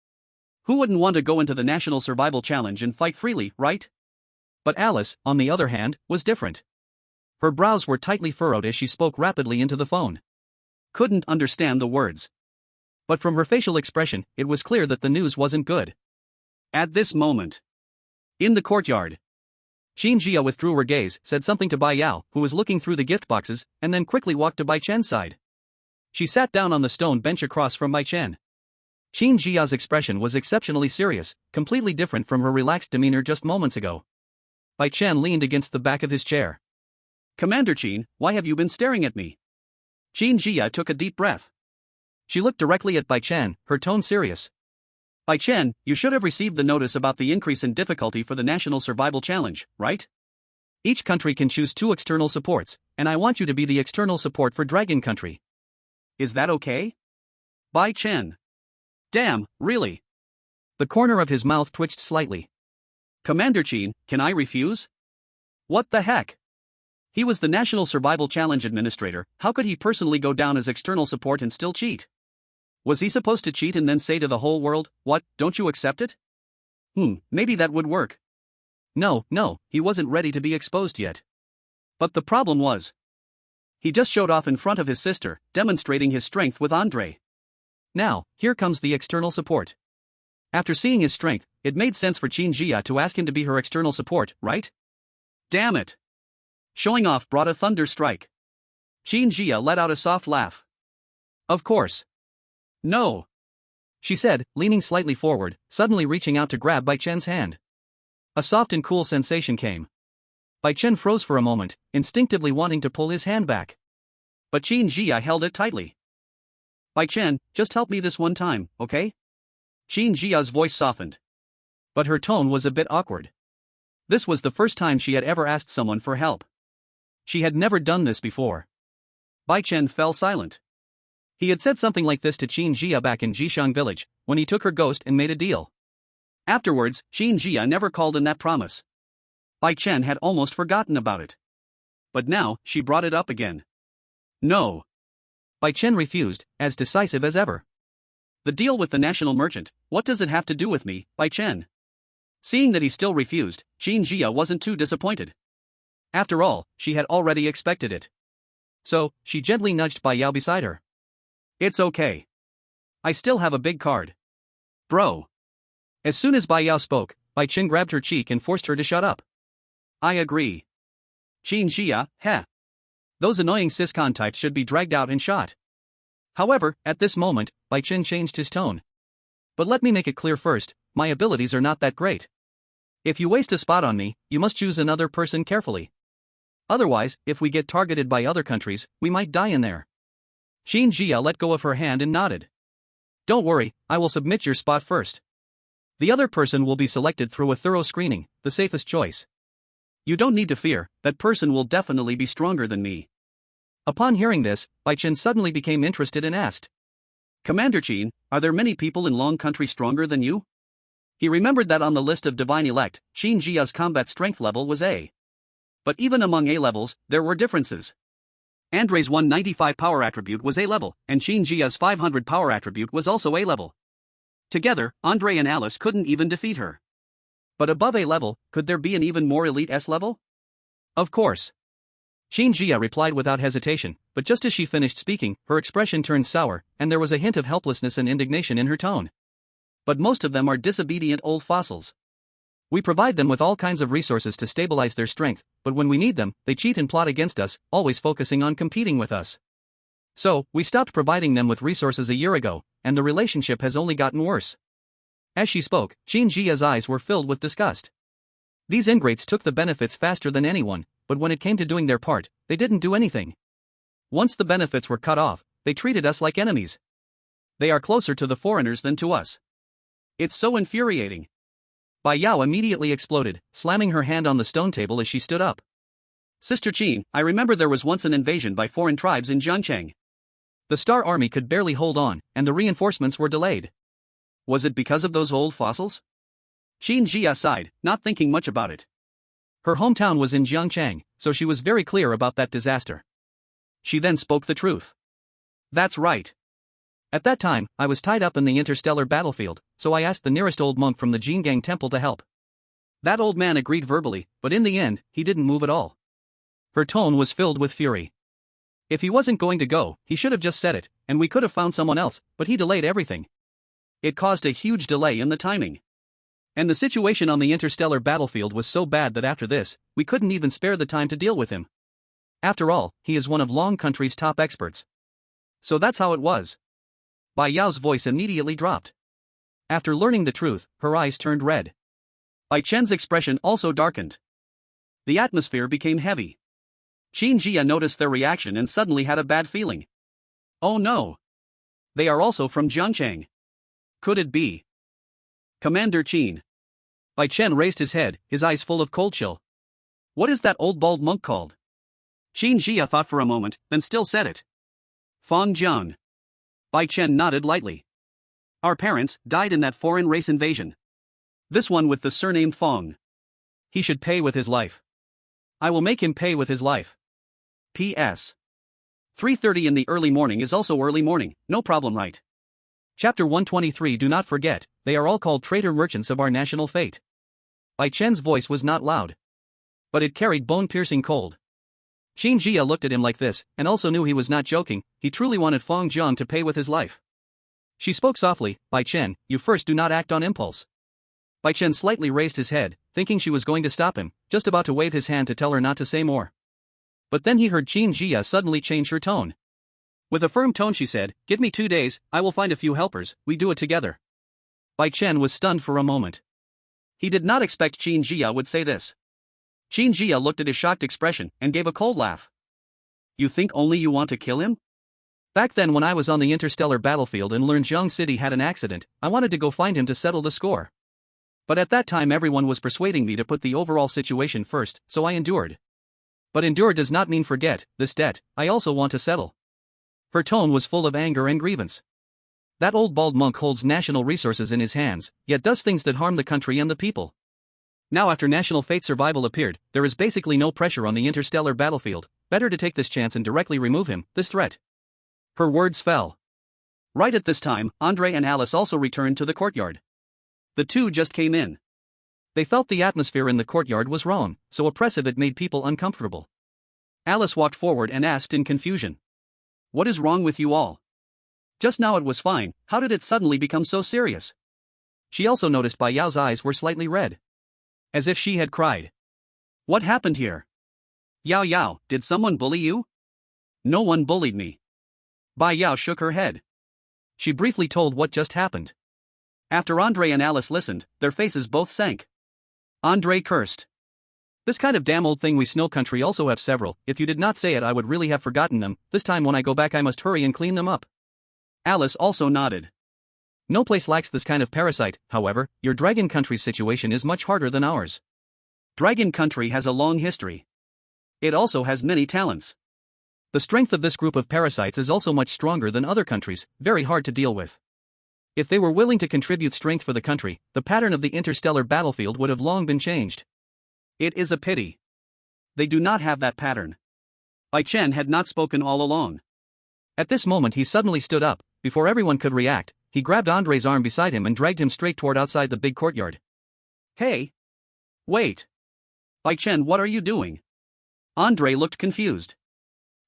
Who wouldn't want to go into the National Survival Challenge and fight freely, right? But Alice, on the other hand, was different. Her brows were tightly furrowed as she spoke rapidly into the phone. Couldn't understand the words. But from her facial expression, it was clear that the news wasn't good. At this moment, in the courtyard, Qin Jia withdrew her gaze, said something to Bai Yao, who was looking through the gift boxes, and then quickly walked to Bai Chen's side. She sat down on the stone bench across from Bai Chen. Qin Jia's expression was exceptionally serious, completely different from her relaxed demeanor just moments ago. Bai Chen leaned against the back of his chair. "Commander Qin, why have you been staring at me?" Qin Jia took a deep breath. She looked directly at Bai Chen, her tone serious. "Bai Chen, you should have received the notice about the increase in difficulty for the National Survival Challenge, right? Each country can choose 2 external supports, and I want you to be the external support for Dragon Country. Is that okay?" Bai Chen. "Damn, really?" The corner of his mouth twitched slightly. "Commander Qin, can I refuse?" What the heck? He was the National Survival Challenge Administrator, how could he personally go down as external support and still cheat? Was he supposed to cheat and then say to the whole world, "What, don't you accept it?" Maybe that would work. No, he wasn't ready to be exposed yet. But the problem was, he just showed off in front of his sister, demonstrating his strength with Andre. Now, here comes the external support. After seeing his strength, it made sense for Qin Jia to ask him to be her external support, right? Damn it! Showing off brought a thunder strike. Qin Jia let out a soft laugh. Of course. No, she said, leaning slightly forward, suddenly reaching out to grab Bai Chen's hand. A soft and cool sensation came. Bai Chen froze for a moment, instinctively wanting to pull his hand back. But Qin Jia held it tightly. "Bai Chen, just help me this one time, okay?" Qin Jia's voice softened. But her tone was a bit awkward. This was the first time she had ever asked someone for help. She had never done this before. Bai Chen fell silent. He had said something like this to Qin Jia back in Jishang village, when he took her ghost and made a deal. Afterwards, Qin Jia never called in that promise. Bai Chen had almost forgotten about it. But now, she brought it up again. No. Bai Chen refused, as decisive as ever. The deal with the national merchant, what does it have to do with me, Bai Chen? Seeing that he still refused, Qin Jia wasn't too disappointed. After all, she had already expected it. So, she gently nudged Bai Yao beside her. It's okay. I still have a big card. Bro. As soon as Bai Yao spoke, Bai Chen grabbed her cheek and forced her to shut up. I agree. Qin Jia, heh. Those annoying siscon types should be dragged out and shot. However, at this moment, Bai Chen changed his tone. But let me make it clear first, my abilities are not that great. If you waste a spot on me, you must choose another person carefully. Otherwise, if we get targeted by other countries, we might die in there. Qin Jia let go of her hand and nodded. Don't worry, I will submit your spot first. The other person will be selected through a thorough screening, the safest choice. You don't need to fear, that person will definitely be stronger than me. Upon hearing this, Bai Chen suddenly became interested and asked. Commander Qin, are there many people in Long Country stronger than you? He remembered that on the list of Divine Elect, Qin Jia's combat strength level was A. But even among A levels, there were differences. Andre's 195 power attribute was A level, and Qin Jia's 500 power attribute was also A level. Together, Andre and Alice couldn't even defeat her. But above A level, could there be an even more elite S level? Of course. Qin Jia replied without hesitation, but just as she finished speaking, her expression turned sour, and there was a hint of helplessness and indignation in her tone. But most of them are disobedient old fossils. We provide them with all kinds of resources to stabilize their strength, but when we need them, they cheat and plot against us, always focusing on competing with us. So, we stopped providing them with resources a year ago, and the relationship has only gotten worse. As she spoke, Qin Jia's eyes were filled with disgust. These ingrates took the benefits faster than anyone, but when it came to doing their part, they didn't do anything. Once the benefits were cut off, they treated us like enemies. They are closer to the foreigners than to us. It's so infuriating. Bai Yao immediately exploded, slamming her hand on the stone table as she stood up. Sister Qin, I remember there was once an invasion by foreign tribes in Jiangcheng. The Star Army could barely hold on, and the reinforcements were delayed. Was it because of those old fossils? Qin Jia sighed, not thinking much about it. Her hometown was in Jiangcheng, so she was very clear about that disaster. She then spoke the truth. That's right. At that time, I was tied up in the interstellar battlefield, so I asked the nearest old monk from the Jingang temple to help. That old man agreed verbally, but in the end, he didn't move at all. Her tone was filled with fury. If he wasn't going to go, he should have just said it, and we could have found someone else, but he delayed everything. It caused a huge delay in the timing. And the situation on the interstellar battlefield was so bad that after this, we couldn't even spare the time to deal with him. After all, he is one of Long Country's top experts. So that's how it was. Bai Yao's voice immediately dropped. After learning the truth, her eyes turned red. Bai Chen's expression also darkened. The atmosphere became heavy. Qin Jia noticed their reaction and suddenly had a bad feeling. Oh no! They are also from Jiangchang. Could it be? Commander Qin. Bai Chen raised his head, his eyes full of cold chill. What is that old bald monk called? Qin Jia thought for a moment, then still said it. Fang Jiang. Bai Chen nodded lightly. Our parents died in that foreign race invasion. This one with the surname Fang. He should pay with his life. I will make him pay with his life. P.S. 3:30 in the early morning is also early morning, no problem, right? Chapter 123. Do not forget, they are all called traitor merchants of our national fate. Bai Chen's voice was not loud, but it carried bone-piercing cold. Qin Jia looked at him like this, and also knew he was not joking. He truly wanted Fang Jiang to pay with his life. She spoke softly. Bai Chen, you first do not act on impulse. Bai Chen slightly raised his head, thinking she was going to stop him, just about to wave his hand to tell her not to say more. But then he heard Qin Jia suddenly change her tone. With a firm tone she said, give me 2 days, I will find a few helpers, we do it together. Bai Chen was stunned for a moment. He did not expect Qin Jia would say this. Qin Jia looked at his shocked expression and gave a cold laugh. You think only you want to kill him? Back then when I was on the interstellar battlefield and learned Zhang City had an accident, I wanted to go find him to settle the score. But at that time everyone was persuading me to put the overall situation first, so I endured. But endure does not mean forget, this debt, I also want to settle. Her tone was full of anger and grievance. That old bald monk holds national resources in his hands, yet does things that harm the country and the people. Now after National Fate Survival appeared, there is basically no pressure on the interstellar battlefield, better to take this chance and directly remove him, this threat. Her words fell. Right at this time, Andre and Alice also returned to the courtyard. The two just came in. They felt the atmosphere in the courtyard was wrong, so oppressive it made people uncomfortable. Alice walked forward and asked in confusion. What is wrong with you all? Just now it was fine, how did it suddenly become so serious? She also noticed Bai Yao's eyes were slightly red. As if she had cried. What happened here? Yao Yao, did someone bully you? No one bullied me. Bai Yao shook her head. She briefly told what just happened. After Andre and Alice listened, their faces both sank. Andre cursed. This kind of damn old thing we snow country also have several, if you did not say it I would really have forgotten them, this time when I go back I must hurry and clean them up. Alice also nodded. No place lacks this kind of parasite, however, your dragon country's situation is much harder than ours. Dragon country has a long history. It also has many talents. The strength of this group of parasites is also much stronger than other countries, very hard to deal with. If they were willing to contribute strength for the country, the pattern of the interstellar battlefield would have long been changed. It is a pity. They do not have that pattern. Bai Chen had not spoken all along. At this moment he suddenly stood up. Before everyone could react, he grabbed Andre's arm beside him and dragged him straight toward outside the big courtyard. Hey! Wait! Bai Chen, what are you doing? Andre looked confused.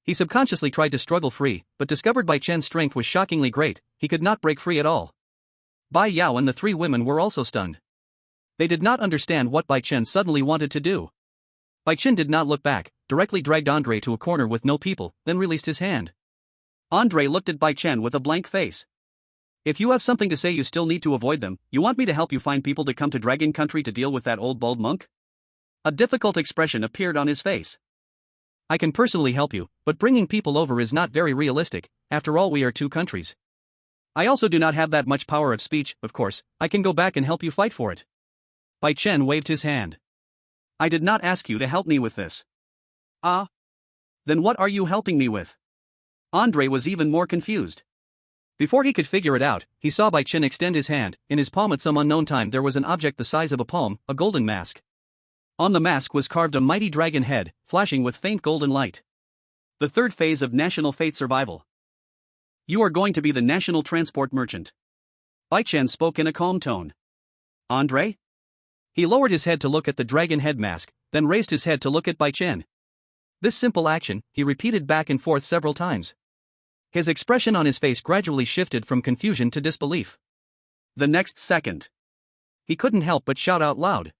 He subconsciously tried to struggle free, but discovered Bai Chen's strength was shockingly great, he could not break free at all. Bai Yao and the three women were also stunned. They did not understand what Bai Chen suddenly wanted to do. Bai Chen did not look back, directly dragged Andre to a corner with no people, then released his hand. Andre looked at Bai Chen with a blank face. If you have something to say you still need to avoid them, you want me to help you find people to come to Dragon Country to deal with that old bald monk? A difficult expression appeared on his face. I can personally help you, but bringing people over is not very realistic, after all we are two countries. I also do not have that much power of speech, of course, I can go back and help you fight for it. Bai Chen waved his hand. I did not ask you to help me with this. Ah? Then what are you helping me with? Andre was even more confused. Before he could figure it out, he saw Bai Chen extend his hand. In his palm at some unknown time there was an object the size of a palm, a golden mask. On the mask was carved a mighty dragon head, flashing with faint golden light. The third phase of National Fate Survival. You are going to be the national transport merchant. Bai Chen spoke in a calm tone. Andre? He lowered his head to look at the dragon head mask, then raised his head to look at Bai Chen. This simple action, he repeated back and forth several times. His expression on his face gradually shifted from confusion to disbelief. The next second, he couldn't help but shout out loud.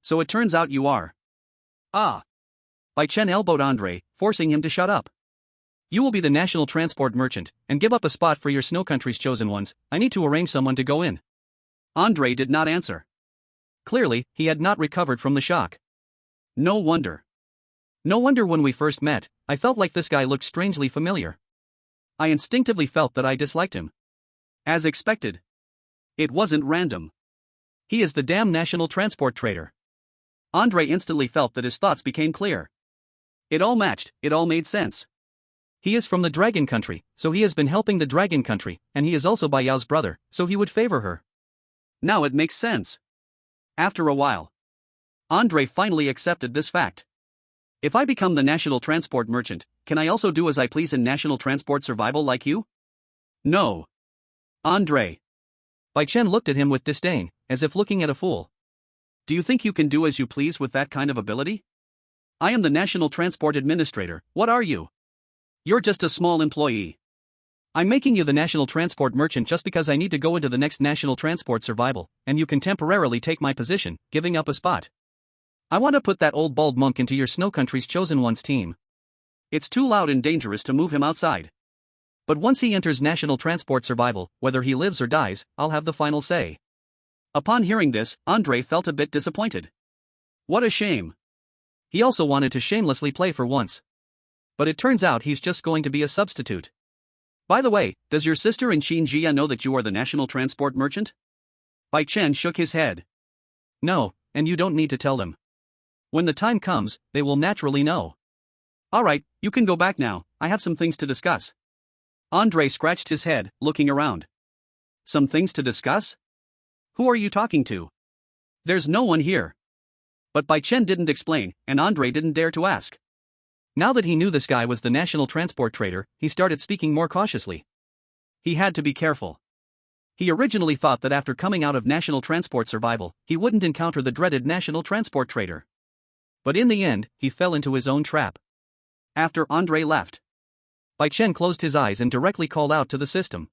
So it turns out you are. Ah! Bai Chen elbowed Andre, forcing him to shut up. You will be the national transport merchant, and give up a spot for your snow country's chosen ones. I need to arrange someone to go in. Andre did not answer. Clearly, he had not recovered from the shock. No wonder. No wonder when we first met, I felt like this guy looked strangely familiar. I instinctively felt that I disliked him. As expected. It wasn't random. He is the damn national transport trader. Andre instantly felt that his thoughts became clear. It all matched, it all made sense. He is from the Dragon Country, so he has been helping the Dragon Country, and he is also Bai Yao's brother, so he would favor her. Now it makes sense. After a while, Andre finally accepted this fact. If I become the national transport merchant, can I also do as I please in national transport survival like you? No. Andre. Bai Chen looked at him with disdain, as if looking at a fool. Do you think you can do as you please with that kind of ability? I am the national transport administrator, what are you? You're just a small employee. I'm making you the national transport merchant just because I need to go into the next national transport survival, and you can temporarily take my position, giving up a spot. I want to put that old bald monk into your snow country's chosen ones team. It's too loud and dangerous to move him outside. But once he enters national transport survival, whether he lives or dies, I'll have the final say. Upon hearing this, Andre felt a bit disappointed. What a shame. He also wanted to shamelessly play for once. But it turns out he's just going to be a substitute. By the way, does your sister in Xinjia know that you are the national transport merchant? Bai Chen shook his head. No, and you don't need to tell them. When the time comes, they will naturally know. Alright, you can go back now, I have some things to discuss. Andre scratched his head, looking around. Some things to discuss? Who are you talking to? There's no one here. But Bai Chen didn't explain, and Andre didn't dare to ask. Now that he knew this guy was the national transport trader, he started speaking more cautiously. He had to be careful. He originally thought that after coming out of national transport survival, he wouldn't encounter the dreaded national transport trader. But in the end, he fell into his own trap. After Andre left, Bai Chen closed his eyes and directly called out to the system.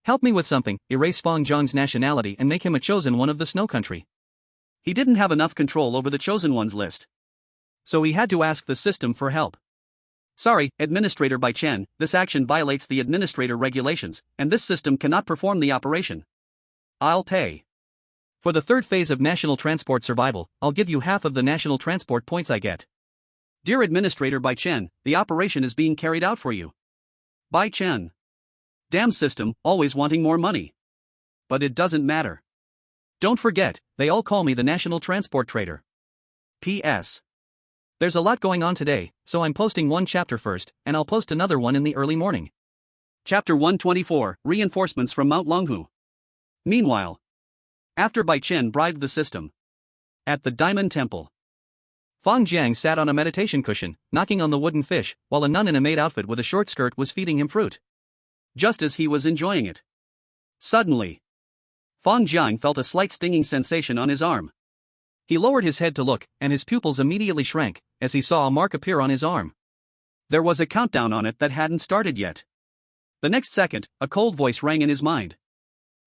Help me with something, erase Fang Zhang's nationality and make him a chosen one of the snow country. He didn't have enough control over the chosen ones list. So he had to ask the system for help. Sorry, Administrator Bai Chen, this action violates the administrator regulations, and this system cannot perform the operation. I'll pay. For the third phase of national transport survival, I'll give you half of the national transport points I get. Dear Administrator Bai Chen, the operation is being carried out for you. Bai Chen. Damn system, always wanting more money. But it doesn't matter. Don't forget, they all call me the national transport trader. P.S. There's a lot going on today, so I'm posting one chapter first, and I'll post another one in the early morning. Chapter 124, Reinforcements from Mount Longhu. Meanwhile, after Bai Chen bribed the system. At the Diamond Temple. Fang Jiang sat on a meditation cushion, knocking on the wooden fish, while a nun in a maid outfit with a short skirt was feeding him fruit. Just as he was enjoying it. Suddenly, Fang Jiang felt a slight stinging sensation on his arm. He lowered his head to look, and his pupils immediately shrank, as he saw a mark appear on his arm. There was a countdown on it that hadn't started yet. The next second, a cold voice rang in his mind.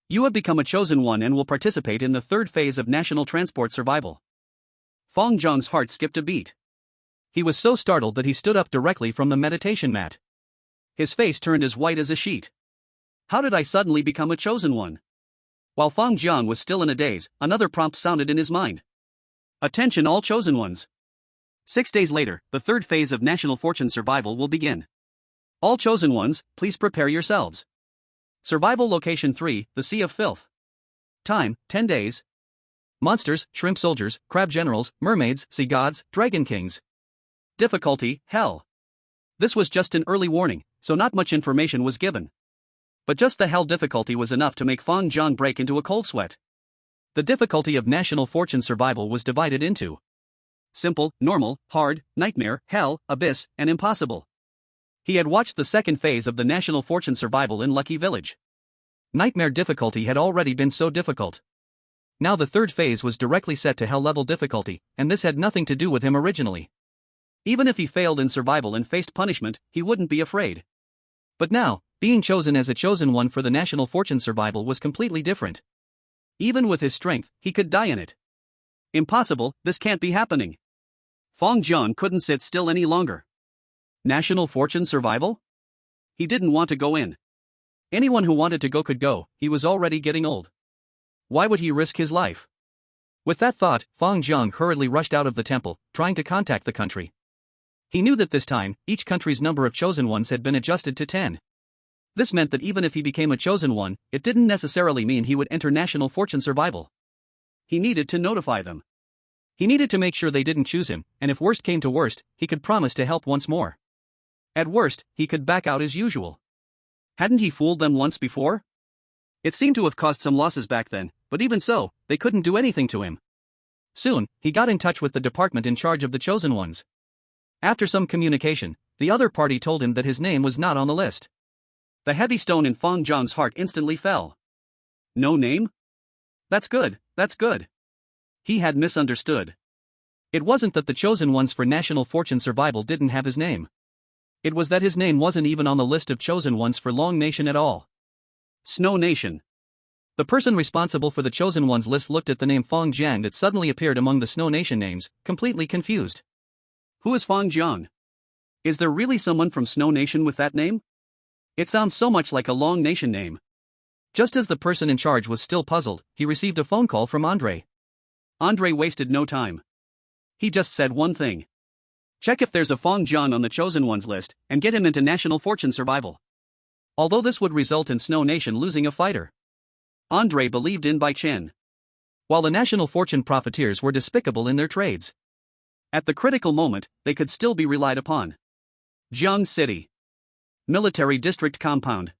You have become a chosen one and will participate in the third phase of national transport survival. Fang Jiang's heart skipped a beat. He was so startled that he stood up directly from the meditation mat. His face turned as white as a sheet. How did I suddenly become a chosen one? While Fang Jiang was still in a daze, another prompt sounded in his mind. Attention all chosen ones. 6 days later, the third phase of national fortune survival will begin. All chosen ones, please prepare yourselves. Survival location 3, the Sea of Filth. Time, 10 days. Monsters, shrimp soldiers, crab generals, mermaids, sea gods, dragon kings. Difficulty, hell. This was just an early warning, so not much information was given. But just the hell difficulty was enough to make Fang Jiang break into a cold sweat. The difficulty of national fortune survival was divided into simple, normal, hard, nightmare, hell, abyss, and impossible. He had watched the second phase of the national fortune survival in Lucky Village. Nightmare difficulty had already been so difficult. Now the third phase was directly set to hell level difficulty, and this had nothing to do with him originally. Even if he failed in survival and faced punishment, he wouldn't be afraid. But now, being chosen as a chosen one for the national fortune survival was completely different. Even with his strength, he could die in it. Impossible, this can't be happening. Fang Jiang couldn't sit still any longer. National fortune survival? He didn't want to go in. Anyone who wanted to go could go, he was already getting old. Why would he risk his life? With that thought, Fang Jiang hurriedly rushed out of the temple, trying to contact the country. He knew that this time, each country's number of chosen ones had been adjusted to 10. This meant that even if he became a chosen one, it didn't necessarily mean he would enter national fortune survival. He needed to notify them. He needed to make sure they didn't choose him, and if worst came to worst, he could promise to help once more. At worst, he could back out as usual. Hadn't he fooled them once before? It seemed to have caused some losses back then, but even so, they couldn't do anything to him. Soon, he got in touch with the department in charge of the chosen ones. After some communication, the other party told him that his name was not on the list. The heavy stone in Fang Jiang's heart instantly fell. No name? That's good, that's good. He had misunderstood. It wasn't that the chosen ones for national fortune survival didn't have his name. It was that his name wasn't even on the list of chosen ones for Long Nation at all. Snow Nation. The person responsible for the chosen ones list looked at the name Fang Jiang that suddenly appeared among the Snow Nation names, completely confused. Who is Fang Jiang? Is there really someone from Snow Nation with that name? It sounds so much like a Long Nation name. Just as the person in charge was still puzzled, he received a phone call from Andre. Andre wasted no time. He just said one thing. Check if there's a Fang Jiang on the chosen ones list, and get him into national fortune survival. Although this would result in Snow Nation losing a fighter, Andre believed in Bai Chen. While the national fortune profiteers were despicable in their trades, at the critical moment, they could still be relied upon. Jiang City. Military District Compound.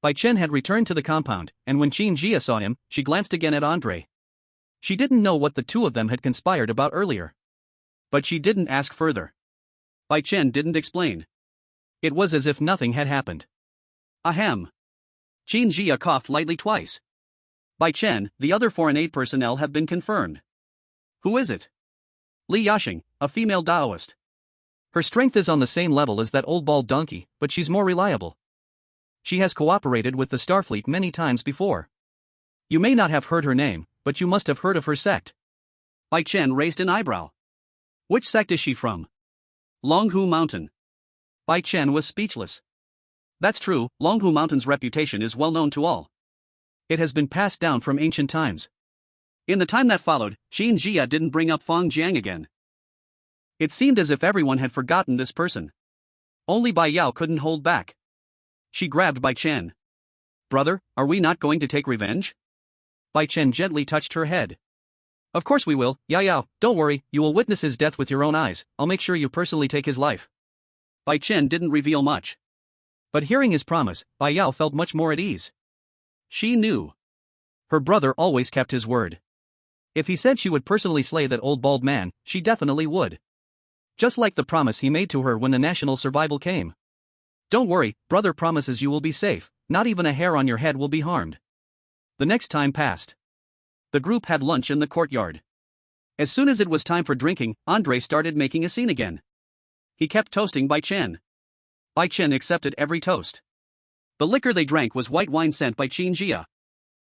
Bai Chen had returned to the compound, and when Qin Jia saw him, she glanced again at Andre. She didn't know what the two of them had conspired about earlier. But she didn't ask further. Bai Chen didn't explain. It was as if nothing had happened. Ahem. Qin Jia coughed lightly twice. Bai Chen, the other foreign aid personnel have been confirmed. Who is it? Li Yashing, a female Taoist. Her strength is on the same level as that old bald donkey, but she's more reliable. She has cooperated with the Starfleet many times before. You may not have heard her name, but you must have heard of her sect. Bai Chen raised an eyebrow. Which sect is she from? Longhu Mountain. Bai Chen was speechless. That's true, Longhu Mountain's reputation is well known to all. It has been passed down from ancient times. In the time that followed, Qin Jia didn't bring up Fang Jiang again. It seemed as if everyone had forgotten this person. Only Bai Yao couldn't hold back. She grabbed Bai Chen. Brother, are we not going to take revenge? Bai Chen gently touched her head. Of course we will, Yao, don't worry, you will witness his death with your own eyes, I'll make sure you personally take his life. Bai Chen didn't reveal much. But hearing his promise, Bai Yao felt much more at ease. She knew. Her brother always kept his word. If he said she would personally slay that old bald man, she definitely would. Just like the promise he made to her when the national survival came. Don't worry, brother promises you will be safe, not even a hair on your head will be harmed. The next time passed. The group had lunch in the courtyard. As soon as it was time for drinking, Andre started making a scene again. He kept toasting Bai Chen. Bai Chen accepted every toast. The liquor they drank was white wine sent by Qin Jia.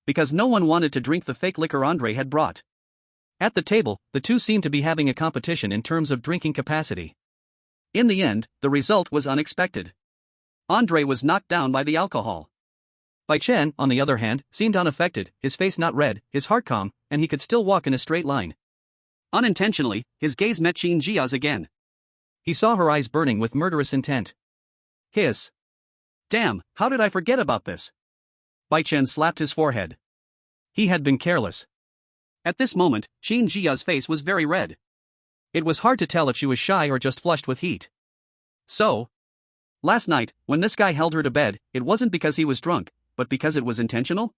Because no one wanted to drink the fake liquor Andre had brought. At the table, the two seemed to be having a competition in terms of drinking capacity. In the end, the result was unexpected. Andre was knocked down by the alcohol. Bai Chen, on the other hand, seemed unaffected, his face not red, his heart calm, and he could still walk in a straight line. Unintentionally, his gaze met Qin Jia's again. He saw her eyes burning with murderous intent. Hiss. Damn, how did I forget about this? Bai Chen slapped his forehead. He had been careless. At this moment, Qin Jia's face was very red. It was hard to tell if she was shy or just flushed with heat. So, last night, when this guy held her to bed, it wasn't because he was drunk, but because it was intentional?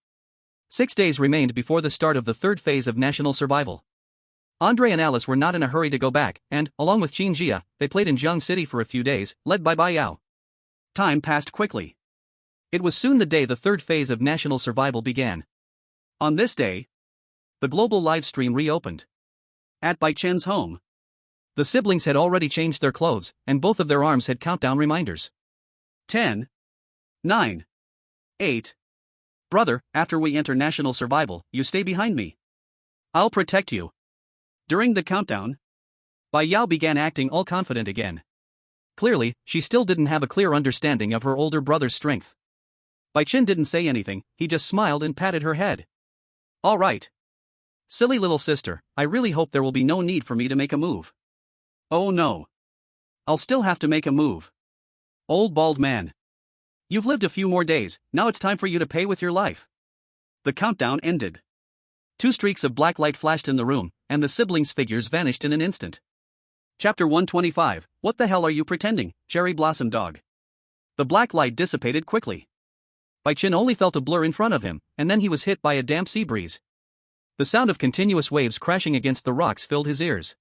6 days remained before the start of the third phase of national survival. Andre and Alice were not in a hurry to go back, and, along with Qin Jia, they played in Jiang City for a few days, led by Bai Yao. Time passed quickly. It was soon the day the third phase of national survival began. On this day, the global live stream reopened. At Bai Chen's home, the siblings had already changed their clothes, and both of their arms had countdown reminders. 10, 9, 8. Brother, after we enter national survival, you stay behind me. I'll protect you. During the countdown, Bai Yao began acting all confident again. Clearly, she still didn't have a clear understanding of her older brother's strength. Bai Chen didn't say anything, he just smiled and patted her head. All right. Silly little sister, I really hope there will be no need for me to make a move. Oh no. I'll still have to make a move. Old bald man. You've lived a few more days, now it's time for you to pay with your life. The countdown ended. 2 streaks of black light flashed in the room, and the siblings' figures vanished in an instant. Chapter 125, What the hell are you pretending, Cherry Blossom Dog? The black light dissipated quickly. Bai Chen only felt a blur in front of him, and then he was hit by a damp sea breeze. The sound of continuous waves crashing against the rocks filled his ears.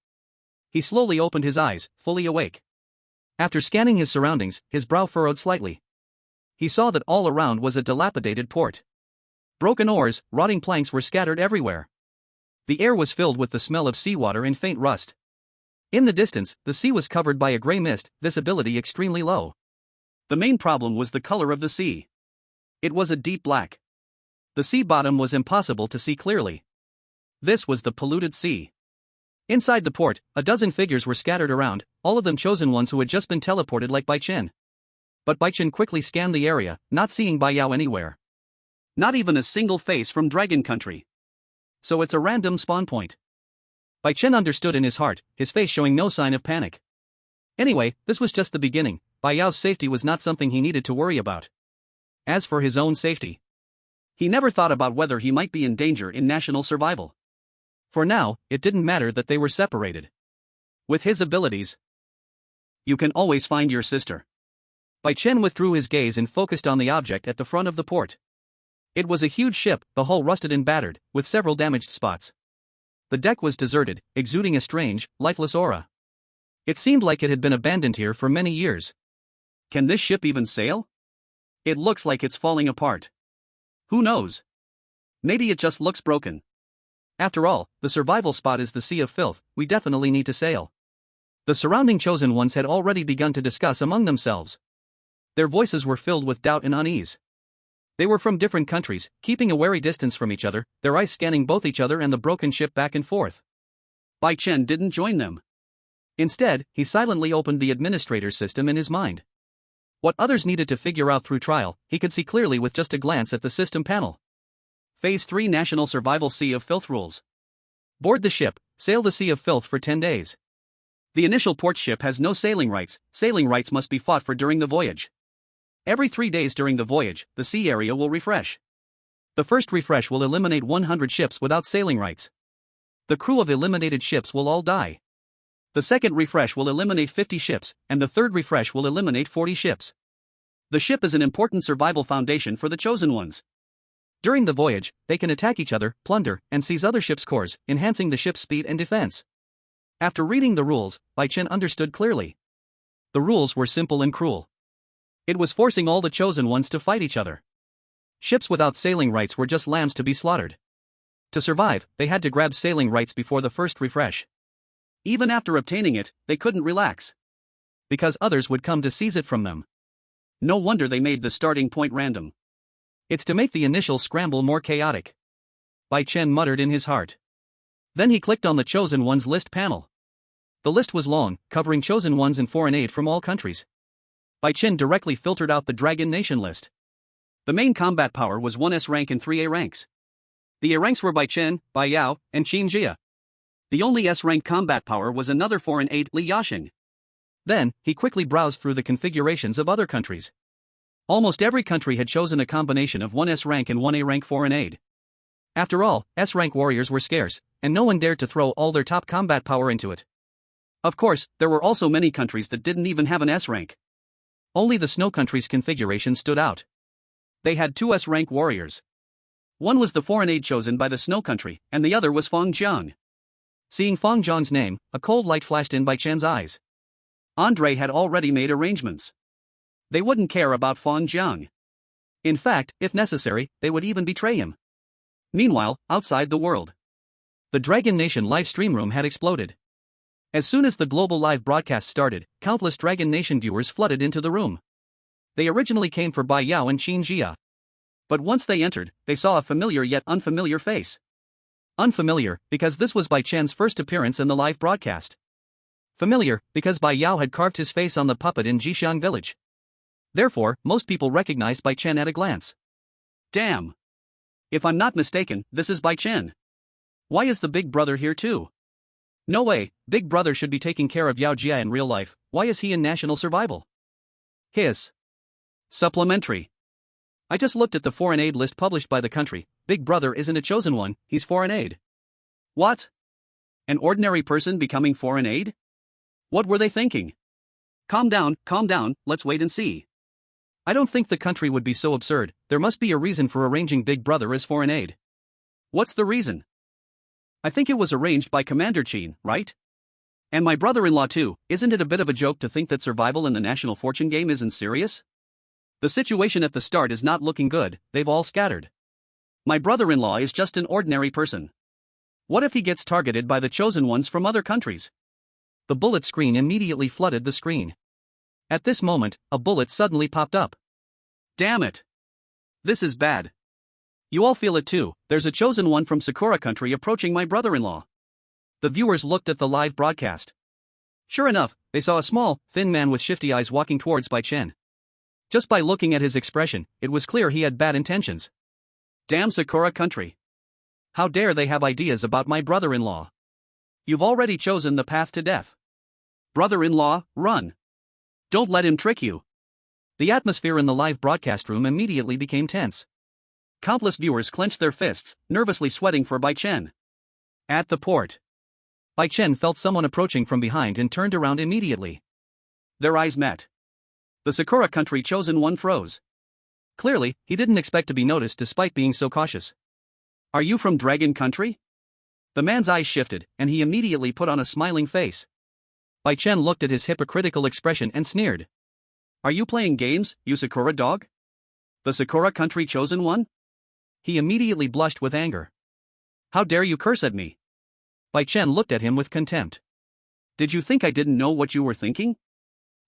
He slowly opened his eyes, fully awake. After scanning his surroundings, his brow furrowed slightly. He saw that all around was a dilapidated port. Broken oars, rotting planks were scattered everywhere. The air was filled with the smell of seawater and faint rust. In the distance, the sea was covered by a gray mist, visibility extremely low. The main problem was the color of the sea. It was a deep black. The sea bottom was impossible to see clearly. This was the polluted sea. Inside the port, a dozen figures were scattered around, all of them chosen ones who had just been teleported like Bai Chen. But Bai Chen quickly scanned the area, not seeing Bai Yao anywhere. Not even a single face from Dragon Country. So it's a random spawn point. Bai Chen understood in his heart, his face showing no sign of panic. Anyway, this was just the beginning. Bai Yao's safety was not something he needed to worry about. As for his own safety, he never thought about whether he might be in danger in national survival. For now, it didn't matter that they were separated. With his abilities, you can always find your sister. Bai Chen withdrew his gaze and focused on the object at the front of the port. It was a huge ship, the hull rusted and battered, with several damaged spots. The deck was deserted, exuding a strange, lifeless aura. It seemed like it had been abandoned here for many years. Can this ship even sail? It looks like it's falling apart. Who knows? Maybe it just looks broken. After all, the survival spot is the Sea of Filth, we definitely need to sail. The surrounding chosen ones had already begun to discuss among themselves. Their voices were filled with doubt and unease. They were from different countries, keeping a wary distance from each other, their eyes scanning both each other and the broken ship back and forth. Bai Chen didn't join them. Instead, he silently opened the administrator's system in his mind. What others needed to figure out through trial, he could see clearly with just a glance at the system panel. Phase 3 National Survival Sea of Filth Rules. Board the ship, sail the Sea of Filth for 10 days. The initial port ship has no sailing rights must be fought for during the voyage. Every 3 days during the voyage, the sea area will refresh. The first refresh will eliminate 100 ships without sailing rights. The crew of eliminated ships will all die. The second refresh will eliminate 50 ships, and the third refresh will eliminate 40 ships. The ship is an important survival foundation for the chosen ones. During the voyage, they can attack each other, plunder, and seize other ships' cores, enhancing the ship's speed and defense. After reading the rules, Bai Chen understood clearly. The rules were simple and cruel. It was forcing all the chosen ones to fight each other. Ships without sailing rights were just lambs to be slaughtered. To survive, they had to grab sailing rights before the first refresh. Even after obtaining it, they couldn't relax. Because others would come to seize it from them. No wonder they made the starting point random. It's to make the initial scramble more chaotic. Bai Chen muttered in his heart. Then he clicked on the Chosen Ones list panel. The list was long, covering Chosen Ones and foreign aid from all countries. Bai Chen directly filtered out the Dragon Nation list. The main combat power was 1S rank and 3A ranks. The A ranks were Bai Chen, Bai Yao, and Qin Jia. The only S-rank combat power was another foreign aide, Li Yasheng. Then, he quickly browsed through the configurations of other countries. Almost every country had chosen a combination of 1S rank and 1A rank foreign aid. After all, S-rank warriors were scarce, and no one dared to throw all their top combat power into it. Of course, there were also many countries that didn't even have an S-rank. Only the Snow country's configuration stood out. They had 2 S-rank warriors. One was the foreign aid chosen by the Snow country, and the other was Fang Jiang. Seeing Fang Jiang's name, a cold light flashed in Bai Chen's eyes. Andre had already made arrangements. They wouldn't care about Fang Jiang. In fact, if necessary, they would even betray him. Meanwhile, outside the world, the Dragon Nation live stream room had exploded. As soon as the global live broadcast started, countless Dragon Nation viewers flooded into the room. They originally came for Bai Yao and Qin Jia. But once they entered, they saw a familiar yet unfamiliar face. Unfamiliar, because this was Bai Chen's first appearance in the live broadcast. Familiar, because Bai Yao had carved his face on the puppet in Jixiang village. Therefore, most people recognized Bai Chen at a glance. Damn. If I'm not mistaken, this is Bai Chen. Why is the big brother here too? No way, big brother should be taking care of Yao Jia in real life, why is he in national survival? Hiss. Supplementary. I just looked at the foreign aid list published by the country, big brother isn't a chosen one, he's foreign aid. What? An ordinary person becoming foreign aid? What were they thinking? Calm down, let's wait and see. I don't think the country would be so absurd, there must be a reason for arranging big brother as foreign aid. What's the reason? I think it was arranged by Commander Qin, right? And my brother-in-law too, isn't it a bit of a joke to think that survival in the national fortune game isn't serious? The situation at the start is not looking good, they've all scattered. My brother-in-law is just an ordinary person. What if he gets targeted by the chosen ones from other countries? The bullet screen immediately flooded the screen. At this moment, a bullet suddenly popped up. Damn it! This is bad. You all feel it too, there's a chosen one from Sakura country approaching my brother-in-law. The viewers looked at the live broadcast. Sure enough, they saw a small, thin man with shifty eyes walking towards Bai Chen. Just by looking at his expression, it was clear he had bad intentions. Damn Sakura country. How dare they have ideas about my brother-in-law? You've already chosen the path to death. Brother-in-law, run. Don't let him trick you. The atmosphere in the live broadcast room immediately became tense. Countless viewers clenched their fists, nervously sweating for Bai Chen. At the port, Bai Chen felt someone approaching from behind and turned around immediately. Their eyes met. The Sakura country chosen one froze. Clearly, he didn't expect to be noticed despite being so cautious. Are you from Dragon Country? The man's eyes shifted, and he immediately put on a smiling face. Bai Chen looked at his hypocritical expression and sneered. Are you playing games, you Sakura dog? The Sakura country chosen one? He immediately blushed with anger. How dare you curse at me? Bai Chen looked at him with contempt. Did you think I didn't know what you were thinking?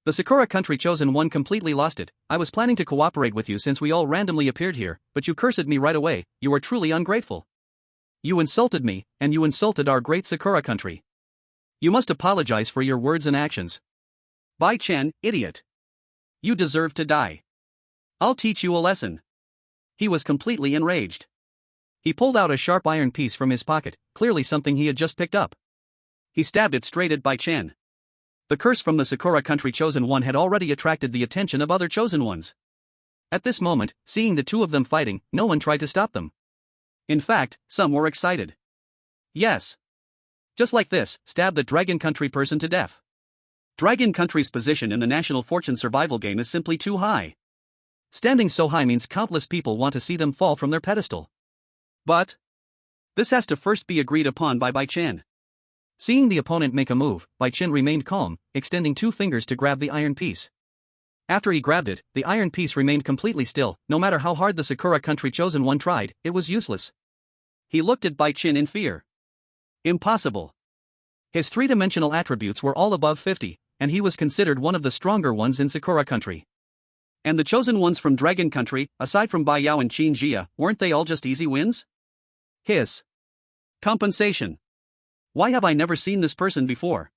The Sakura country chosen one completely lost it. I was planning to cooperate with you since we all randomly appeared here, but you cursed me right away, you are truly ungrateful. You insulted me, and you insulted our great Sakura country. You must apologize for your words and actions. Bai Chen, idiot. You deserve to die. I'll teach you a lesson. He was completely enraged. He pulled out a sharp iron piece from his pocket, clearly something he had just picked up. He stabbed it straight at Bai Chen. The curse from the Sakura country chosen one had already attracted the attention of other chosen ones. At this moment, seeing the two of them fighting, no one tried to stop them. In fact, some were excited. Yes. Just like this, stab the Dragon Country person to death. Dragon Country's position in the national fortune survival game is simply too high. Standing so high means countless people want to see them fall from their pedestal. But this has to first be agreed upon by Bai Chen. Seeing the opponent make a move, Bai Chen remained calm, extending two fingers to grab the iron piece. After he grabbed it, the iron piece remained completely still. No matter how hard the Sakura country chosen one tried, it was useless. He looked at Bai Chen in fear. Impossible. His three-dimensional attributes were all above 50, and he was considered one of the stronger ones in Sakura country. And the chosen ones from Dragon Country, aside from Bai Yao and Qin Jia, weren't they all just easy wins? Hiss. Compensation. Why have I never seen this person before?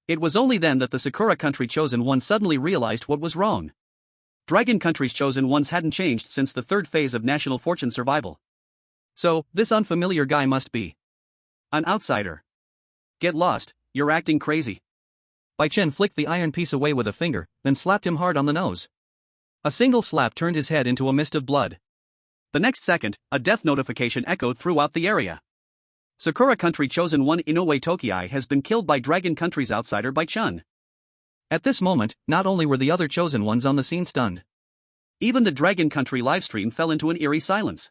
It was only then that the Sakura country chosen one suddenly realized what was wrong. Dragon Country's chosen ones hadn't changed since the third phase of national fortune survival. So, this unfamiliar guy must be an outsider. Get lost, you're acting crazy. Bai Chen flicked the iron piece away with a finger, then slapped him hard on the nose. A single slap turned his head into a mist of blood. The next second, a death notification echoed throughout the area. Sakura country chosen one Inoue Tokii has been killed by Dragon Country's outsider Bai Chen. At this moment, not only were the other chosen ones on the scene stunned. Even the Dragon Country livestream fell into an eerie silence.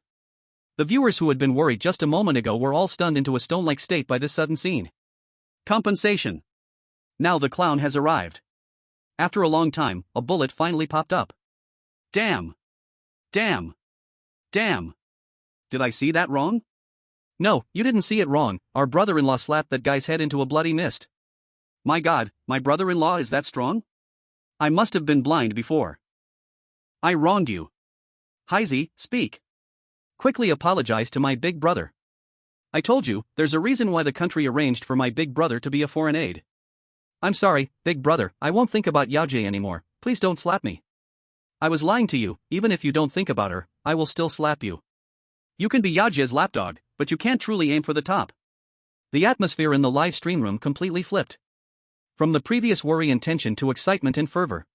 The viewers who had been worried just a moment ago were all stunned into a stone-like state by this sudden scene. Compensation. Now the clown has arrived. After a long time, a bullet finally popped up. Damn. Damn. Damn. Did I see that wrong? No, you didn't see it wrong. Our brother-in-law slapped that guy's head into a bloody mist. My God, my brother-in-law is that strong? I must have been blind before. I wronged you. Heisey, speak. Quickly apologize to my big brother. I told you, there's a reason why the country arranged for my big brother to be a foreign aid. I'm sorry, big brother, I won't think about Yaojie anymore, please don't slap me. I was lying to you, even if you don't think about her, I will still slap you. You can be Yaojie's lapdog, but you can't truly aim for the top. The atmosphere in the live stream room completely flipped. From the previous worry and tension to excitement and fervor.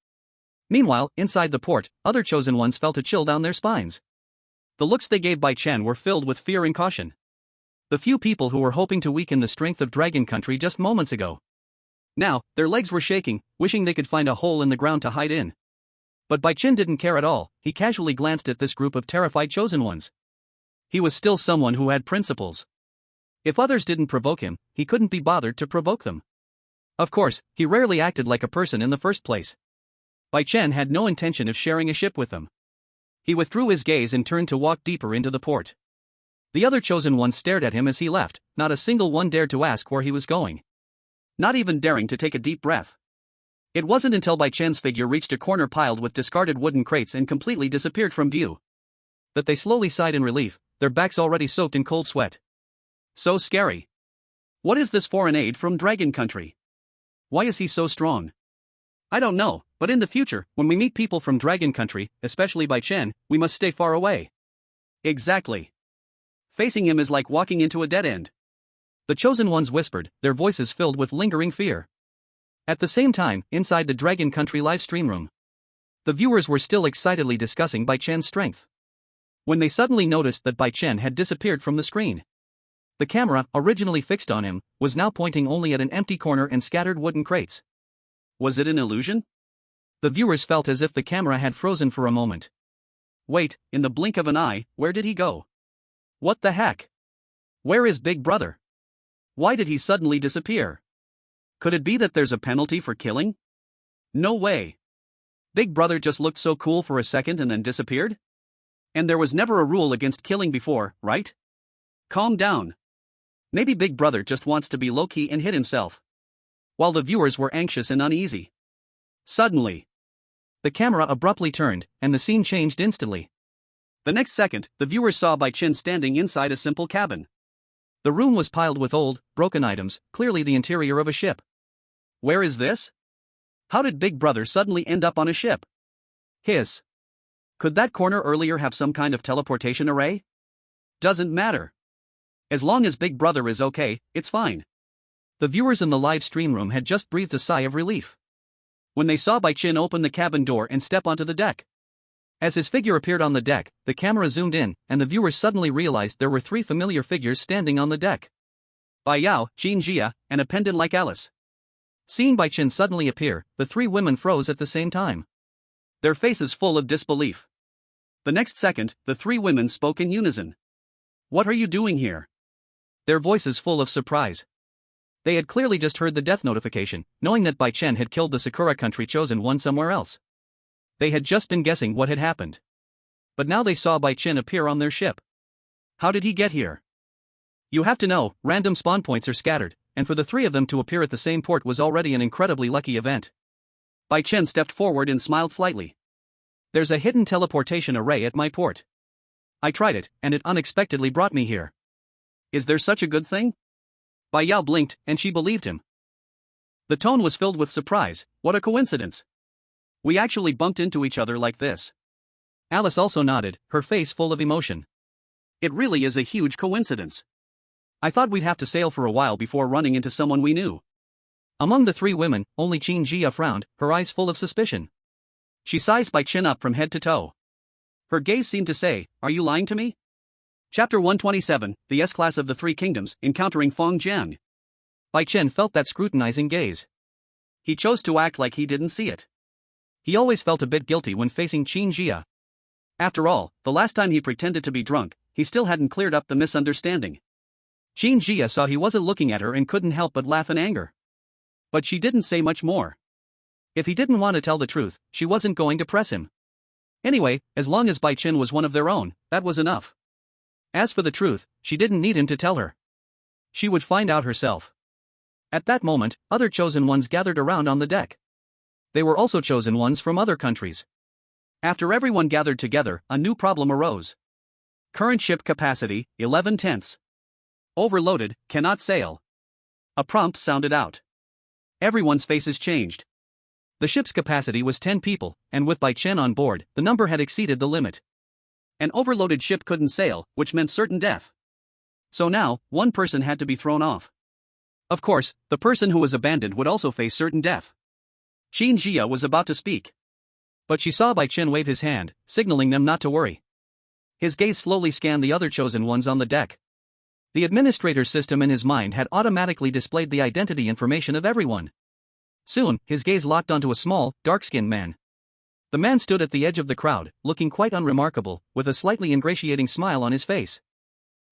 Meanwhile, inside the port, other chosen ones felt a chill down their spines. The looks they gave Bai Chen were filled with fear and caution. The few people who were hoping to weaken the strength of Dragon Country just moments ago. Now, their legs were shaking, wishing they could find a hole in the ground to hide in. But Bai Chen didn't care at all, he casually glanced at this group of terrified chosen ones. He was still someone who had principles. If others didn't provoke him, he couldn't be bothered to provoke them. Of course, he rarely acted like a person in the first place. Bai Chen had no intention of sharing a ship with them. He withdrew his gaze and turned to walk deeper into the port. The other chosen ones stared at him as he left, not a single one dared to ask where he was going. Not even daring to take a deep breath. It wasn't until Bai Chen's figure reached a corner piled with discarded wooden crates and completely disappeared from view that they slowly sighed in relief, their backs already soaked in cold sweat. So scary. What is this foreign aid from Dragon Country? Why is he so strong? I don't know, but in the future, when we meet people from Dragon Country, especially Bai Chen, we must stay far away. Exactly. Facing him is like walking into a dead end. The chosen ones whispered, their voices filled with lingering fear. At the same time, inside the Dragon Country live stream room, the viewers were still excitedly discussing Bai Chen's strength. When they suddenly noticed that Bai Chen had disappeared from the screen. The camera, originally fixed on him, was now pointing only at an empty corner and scattered wooden crates. Was it an illusion? The viewers felt as if the camera had frozen for a moment. Wait, in the blink of an eye, where did he go? What the heck? Where is Big Brother? Why did he suddenly disappear? Could it be that there's a penalty for killing? No way. Big Brother just looked so cool for a second and then disappeared? And there was never a rule against killing before, right? Calm down. Maybe Big Brother just wants to be low-key and hit himself. While the viewers were anxious and uneasy. Suddenly, the camera abruptly turned, and the scene changed instantly. The next second, the viewers saw Bai Chen standing inside a simple cabin. The room was piled with old, broken items, clearly the interior of a ship. Where is this? How did Big Brother suddenly end up on a ship? Hiss. Could that corner earlier have some kind of teleportation array? Doesn't matter. As long as Big Brother is okay, it's fine. The viewers in the live stream room had just breathed a sigh of relief when they saw Bai Chen open the cabin door and step onto the deck. As his figure appeared on the deck, the camera zoomed in, and the viewers suddenly realized there were three familiar figures standing on the deck. Bai Yao, Jin Jia, and a pendant like Alice. Seeing Bai Chen suddenly appear, the three women froze at the same time. Their faces full of disbelief. The next second, the three women spoke in unison. What are you doing here? Their voices full of surprise. They had clearly just heard the death notification, knowing that Bai Chen had killed the Sakura Country chosen one somewhere else. They had just been guessing what had happened. But now they saw Bai Chen appear on their ship. How did he get here? You have to know, random spawn points are scattered, and for the three of them to appear at the same port was already an incredibly lucky event. Bai Chen stepped forward and smiled slightly. There's a hidden teleportation array at my port. I tried it, and it unexpectedly brought me here. Is there such a good thing? Bai Yao blinked, and she believed him. The tone was filled with surprise. What a coincidence. We actually bumped into each other like this. Alice also nodded, her face full of emotion. It really is a huge coincidence. I thought we'd have to sail for a while before running into someone we knew. Among the three women, only Jin Jia frowned, her eyes full of suspicion. She sized Bai Chen up from head to toe. Her gaze seemed to say, "Are you lying to me?" Chapter 127, the S-Class of the Three Kingdoms, encountering Feng Jiang. Bai Chen felt that scrutinizing gaze. He chose to act like he didn't see it. He always felt a bit guilty when facing Jin Jia. After all, the last time he pretended to be drunk, he still hadn't cleared up the misunderstanding. Jin Jia saw he wasn't looking at her and couldn't help but laugh in anger. But she didn't say much more. If he didn't want to tell the truth, she wasn't going to press him. Anyway, as long as Bai Chen was one of their own, that was enough. As for the truth, she didn't need him to tell her. She would find out herself. At that moment, other chosen ones gathered around on the deck. They were also chosen ones from other countries. After everyone gathered together, a new problem arose. Current ship capacity, 11/10. Overloaded, cannot sail. A prompt sounded out. Everyone's faces changed. The ship's capacity was 10 people, and with Bai Chen on board, the number had exceeded the limit. An overloaded ship couldn't sail, which meant certain death. So now, one person had to be thrown off. Of course, the person who was abandoned would also face certain death. Xin Jia was about to speak. But she saw Bai Chen wave his hand, signaling them not to worry. His gaze slowly scanned the other chosen ones on the deck. The administrator's system in his mind had automatically displayed the identity information of everyone. Soon, his gaze locked onto a small, dark-skinned man. The man stood at the edge of the crowd, looking quite unremarkable, with a slightly ingratiating smile on his face.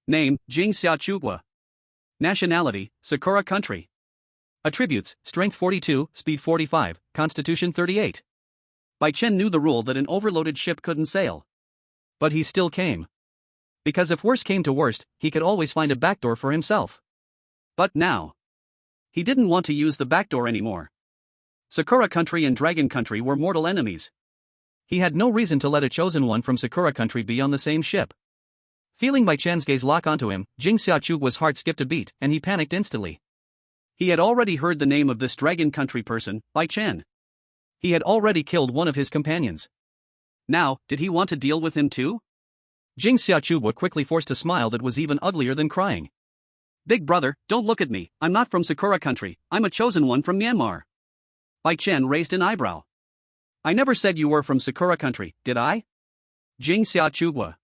Name, Jing Xiaochugua. Nationality, Sakura country. Attributes, Strength 42, Speed 45, Constitution 38. Bai Chen knew the rule that an overloaded ship couldn't sail. But he still came. Because if worse came to worst, he could always find a backdoor for himself. But now, he didn't want to use the backdoor anymore. Sakura country and Dragon country were mortal enemies. He had no reason to let a chosen one from Sakura country be on the same ship. Feeling Bai Chen's gaze lock onto him, Jing Xiaochugua's heart skipped a beat, and he panicked instantly. He had already heard the name of this Dragon country person, Bai Chen. He had already killed one of his companions. Now, did he want to deal with him too? Jing Xiaochugua quickly forced a smile that was even uglier than crying. Big brother, don't look at me, I'm not from Sakura country, I'm a chosen one from Myanmar. Bai Chen raised an eyebrow. I never said you were from Sakura country, did I? Jing Xiaochugua.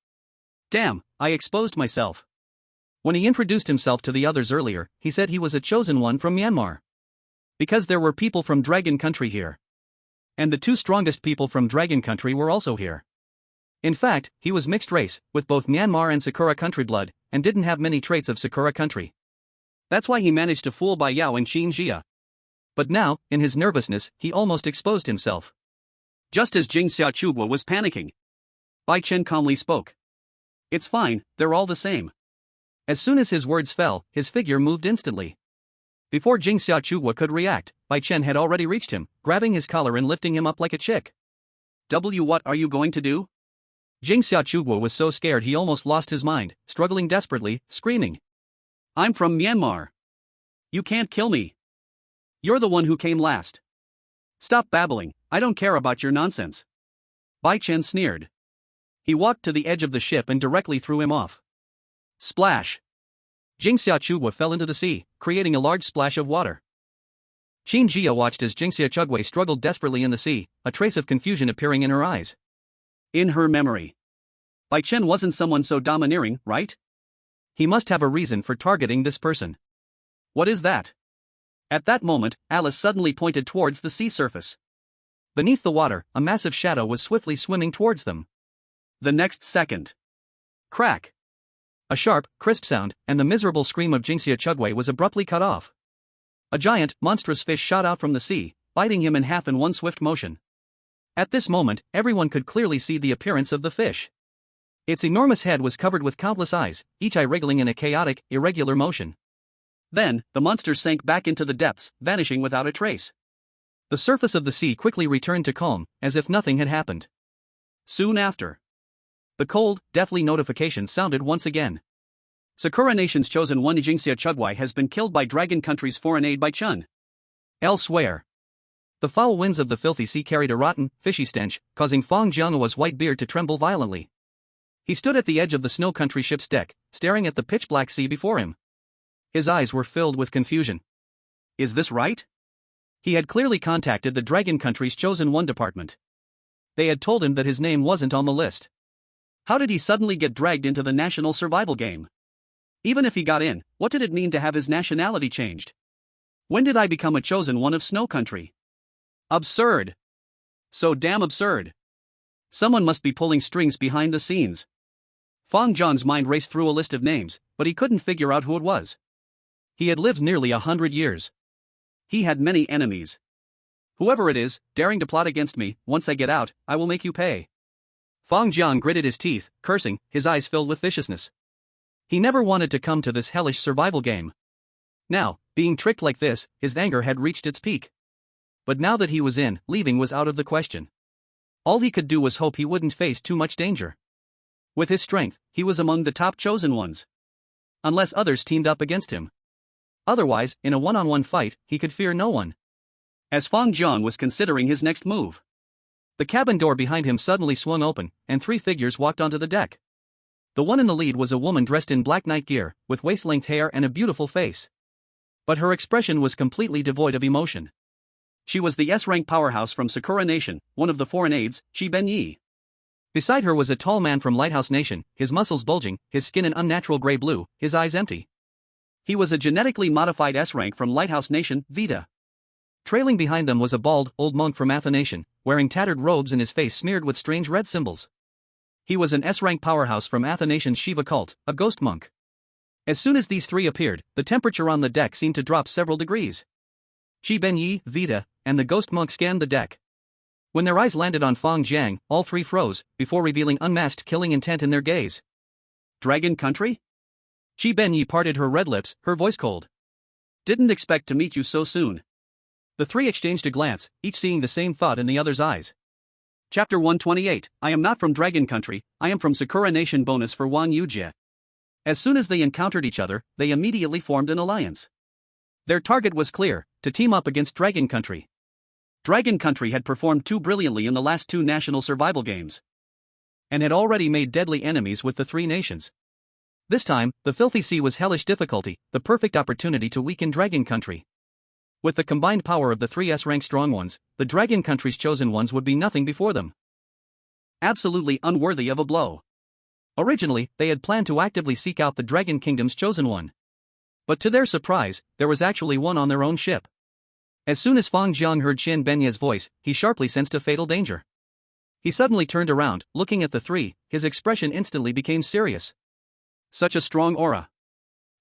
Damn, I exposed myself. When he introduced himself to the others earlier, he said he was a chosen one from Myanmar. Because there were people from Dragon country here. And the two strongest people from Dragon country were also here. In fact, he was mixed race, with both Myanmar and Sakura country blood, and didn't have many traits of Sakura country. That's why he managed to fool Bai Yao and Xin Jia. But now, in his nervousness, he almost exposed himself. Just as Jing Xiaochugua was panicking, Bai Chen calmly spoke. It's fine, they're all the same. As soon as his words fell, his figure moved instantly. Before Jing Xiaochugua could react, Bai Chen had already reached him, grabbing his collar and lifting him up like a chick. What are you going to do? Jing Xiaochugua was so scared he almost lost his mind, struggling desperately, screaming. I'm from Myanmar. You can't kill me. You're the one who came last. Stop babbling, I don't care about your nonsense. Bai Chen sneered. He walked to the edge of the ship and directly threw him off. Splash! Jing Xiaochugua fell into the sea, creating a large splash of water. Xin Jia watched as Jing Xiaochugua struggled desperately in the sea, a trace of confusion appearing in her eyes. In her memory, Bai Chen wasn't someone so domineering, right? He must have a reason for targeting this person. What is that? At that moment, Alice suddenly pointed towards the sea surface. Beneath the water, a massive shadow was swiftly swimming towards them. The next second. Crack! A sharp, crisp sound, and the miserable scream of Jing Xiaochugua was abruptly cut off. A giant, monstrous fish shot out from the sea, biting him in half in one swift motion. At this moment, everyone could clearly see the appearance of the fish. Its enormous head was covered with countless eyes, each eye wriggling in a chaotic, irregular motion. Then, the monster sank back into the depths, vanishing without a trace. The surface of the sea quickly returned to calm, as if nothing had happened. Soon after, the cold, deathly notification sounded once again. Sakura Nation's chosen one Jing Xiaochugua has been killed by Dragon country's foreign aide Bai Chen. Elsewhere, the foul winds of the filthy sea carried a rotten, fishy stench, causing Fang Jianghua's white beard to tremble violently. He stood at the edge of the snow country ship's deck, staring at the pitch-black sea before him. His eyes were filled with confusion. Is this right? He had clearly contacted the Dragon country's chosen one department. They had told him that his name wasn't on the list. How did he suddenly get dragged into the national survival game? Even if he got in, what did it mean to have his nationality changed? When did I become a chosen one of Snow Country? Absurd. So damn absurd. Someone must be pulling strings behind the scenes. Fang Zhang's mind raced through a list of names, but he couldn't figure out who it was. He had lived nearly 100 years. He had many enemies. Whoever it is, daring to plot against me, once I get out, I will make you pay. Fang Zhang gritted his teeth, cursing, his eyes filled with viciousness. He never wanted to come to this hellish survival game. Now, being tricked like this, his anger had reached its peak. But now that he was in, leaving was out of the question. All he could do was hope he wouldn't face too much danger. With his strength, he was among the top chosen ones. Unless others teamed up against him. Otherwise, in a one-on-one fight, he could fear no one. as Fang Jiang was considering his next move. The cabin door behind him suddenly swung open, and three figures walked onto the deck. The one in the lead was a woman dressed in black night gear, with waist-length hair and a beautiful face. But her expression was completely devoid of emotion. She was the S-rank powerhouse from Sakura Nation, one of the foreign aides, Shi Benyi. Beside her was a tall man from Lighthouse Nation, his muscles bulging, his skin an unnatural gray blue, his eyes empty. He was a genetically modified S-rank from Lighthouse Nation, Vita. Trailing behind them was a bald, old monk from Atha Nation, wearing tattered robes and his face smeared with strange red symbols. He was an S-rank powerhouse from Atha Nation's Shiva cult, a ghost monk. As soon as these three appeared, the temperature on the deck seemed to drop several degrees. Shi Benyi, Vita, and the ghost monk scanned the deck. When their eyes landed on Fang Jiang, all three froze, before revealing unmasked killing intent in their gaze. Dragon country? Shi Benyi parted her red lips, her voice cold. Didn't expect to meet you so soon. The three exchanged a glance, each seeing the same thought in the other's eyes. Chapter 128, I am not from Dragon Country, I am from Sakura Nation. Bonus for Wang Yujie. As soon as they encountered each other, they immediately formed an alliance. Their target was clear, to team up against Dragon Country. Dragon Country had performed too brilliantly in the last two national survival games, and had already made deadly enemies with the three nations. This time, the Filthy Sea was hellish difficulty, the perfect opportunity to weaken Dragon Country. With the combined power of the three S-rank strong ones, the Dragon Country's chosen ones would be nothing before them. Absolutely unworthy of a blow. Originally, they had planned to actively seek out the Dragon Kingdom's chosen one. But to their surprise, there was actually one on their own ship. As soon as Fang Jiang heard Qian Benye's voice, he sharply sensed a fatal danger. He suddenly turned around, looking at the three, his expression instantly became serious. Such a strong aura.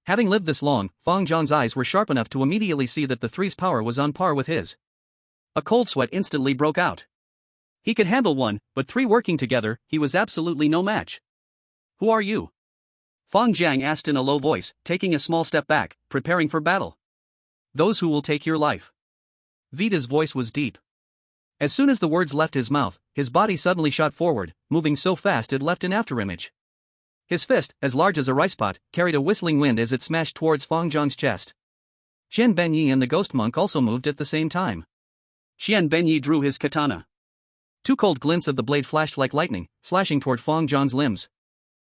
Having lived this long, Fang Jiang's eyes were sharp enough to immediately see that the three's power was on par with his. A cold sweat instantly broke out. He could handle one, but three working together, he was absolutely no match. Who are you? Fang Jiang asked in a low voice, taking a small step back, preparing for battle. Those who will take your life. Vita's voice was deep. As soon as the words left his mouth, his body suddenly shot forward, moving so fast it left an afterimage. His fist, as large as a rice pot, carried a whistling wind as it smashed towards Fang Jiang's chest. Qian Benyi and the ghost monk also moved at the same time. Qian Benyi drew his katana. Two cold glints of the blade flashed like lightning, slashing toward Fang Jiang's limbs.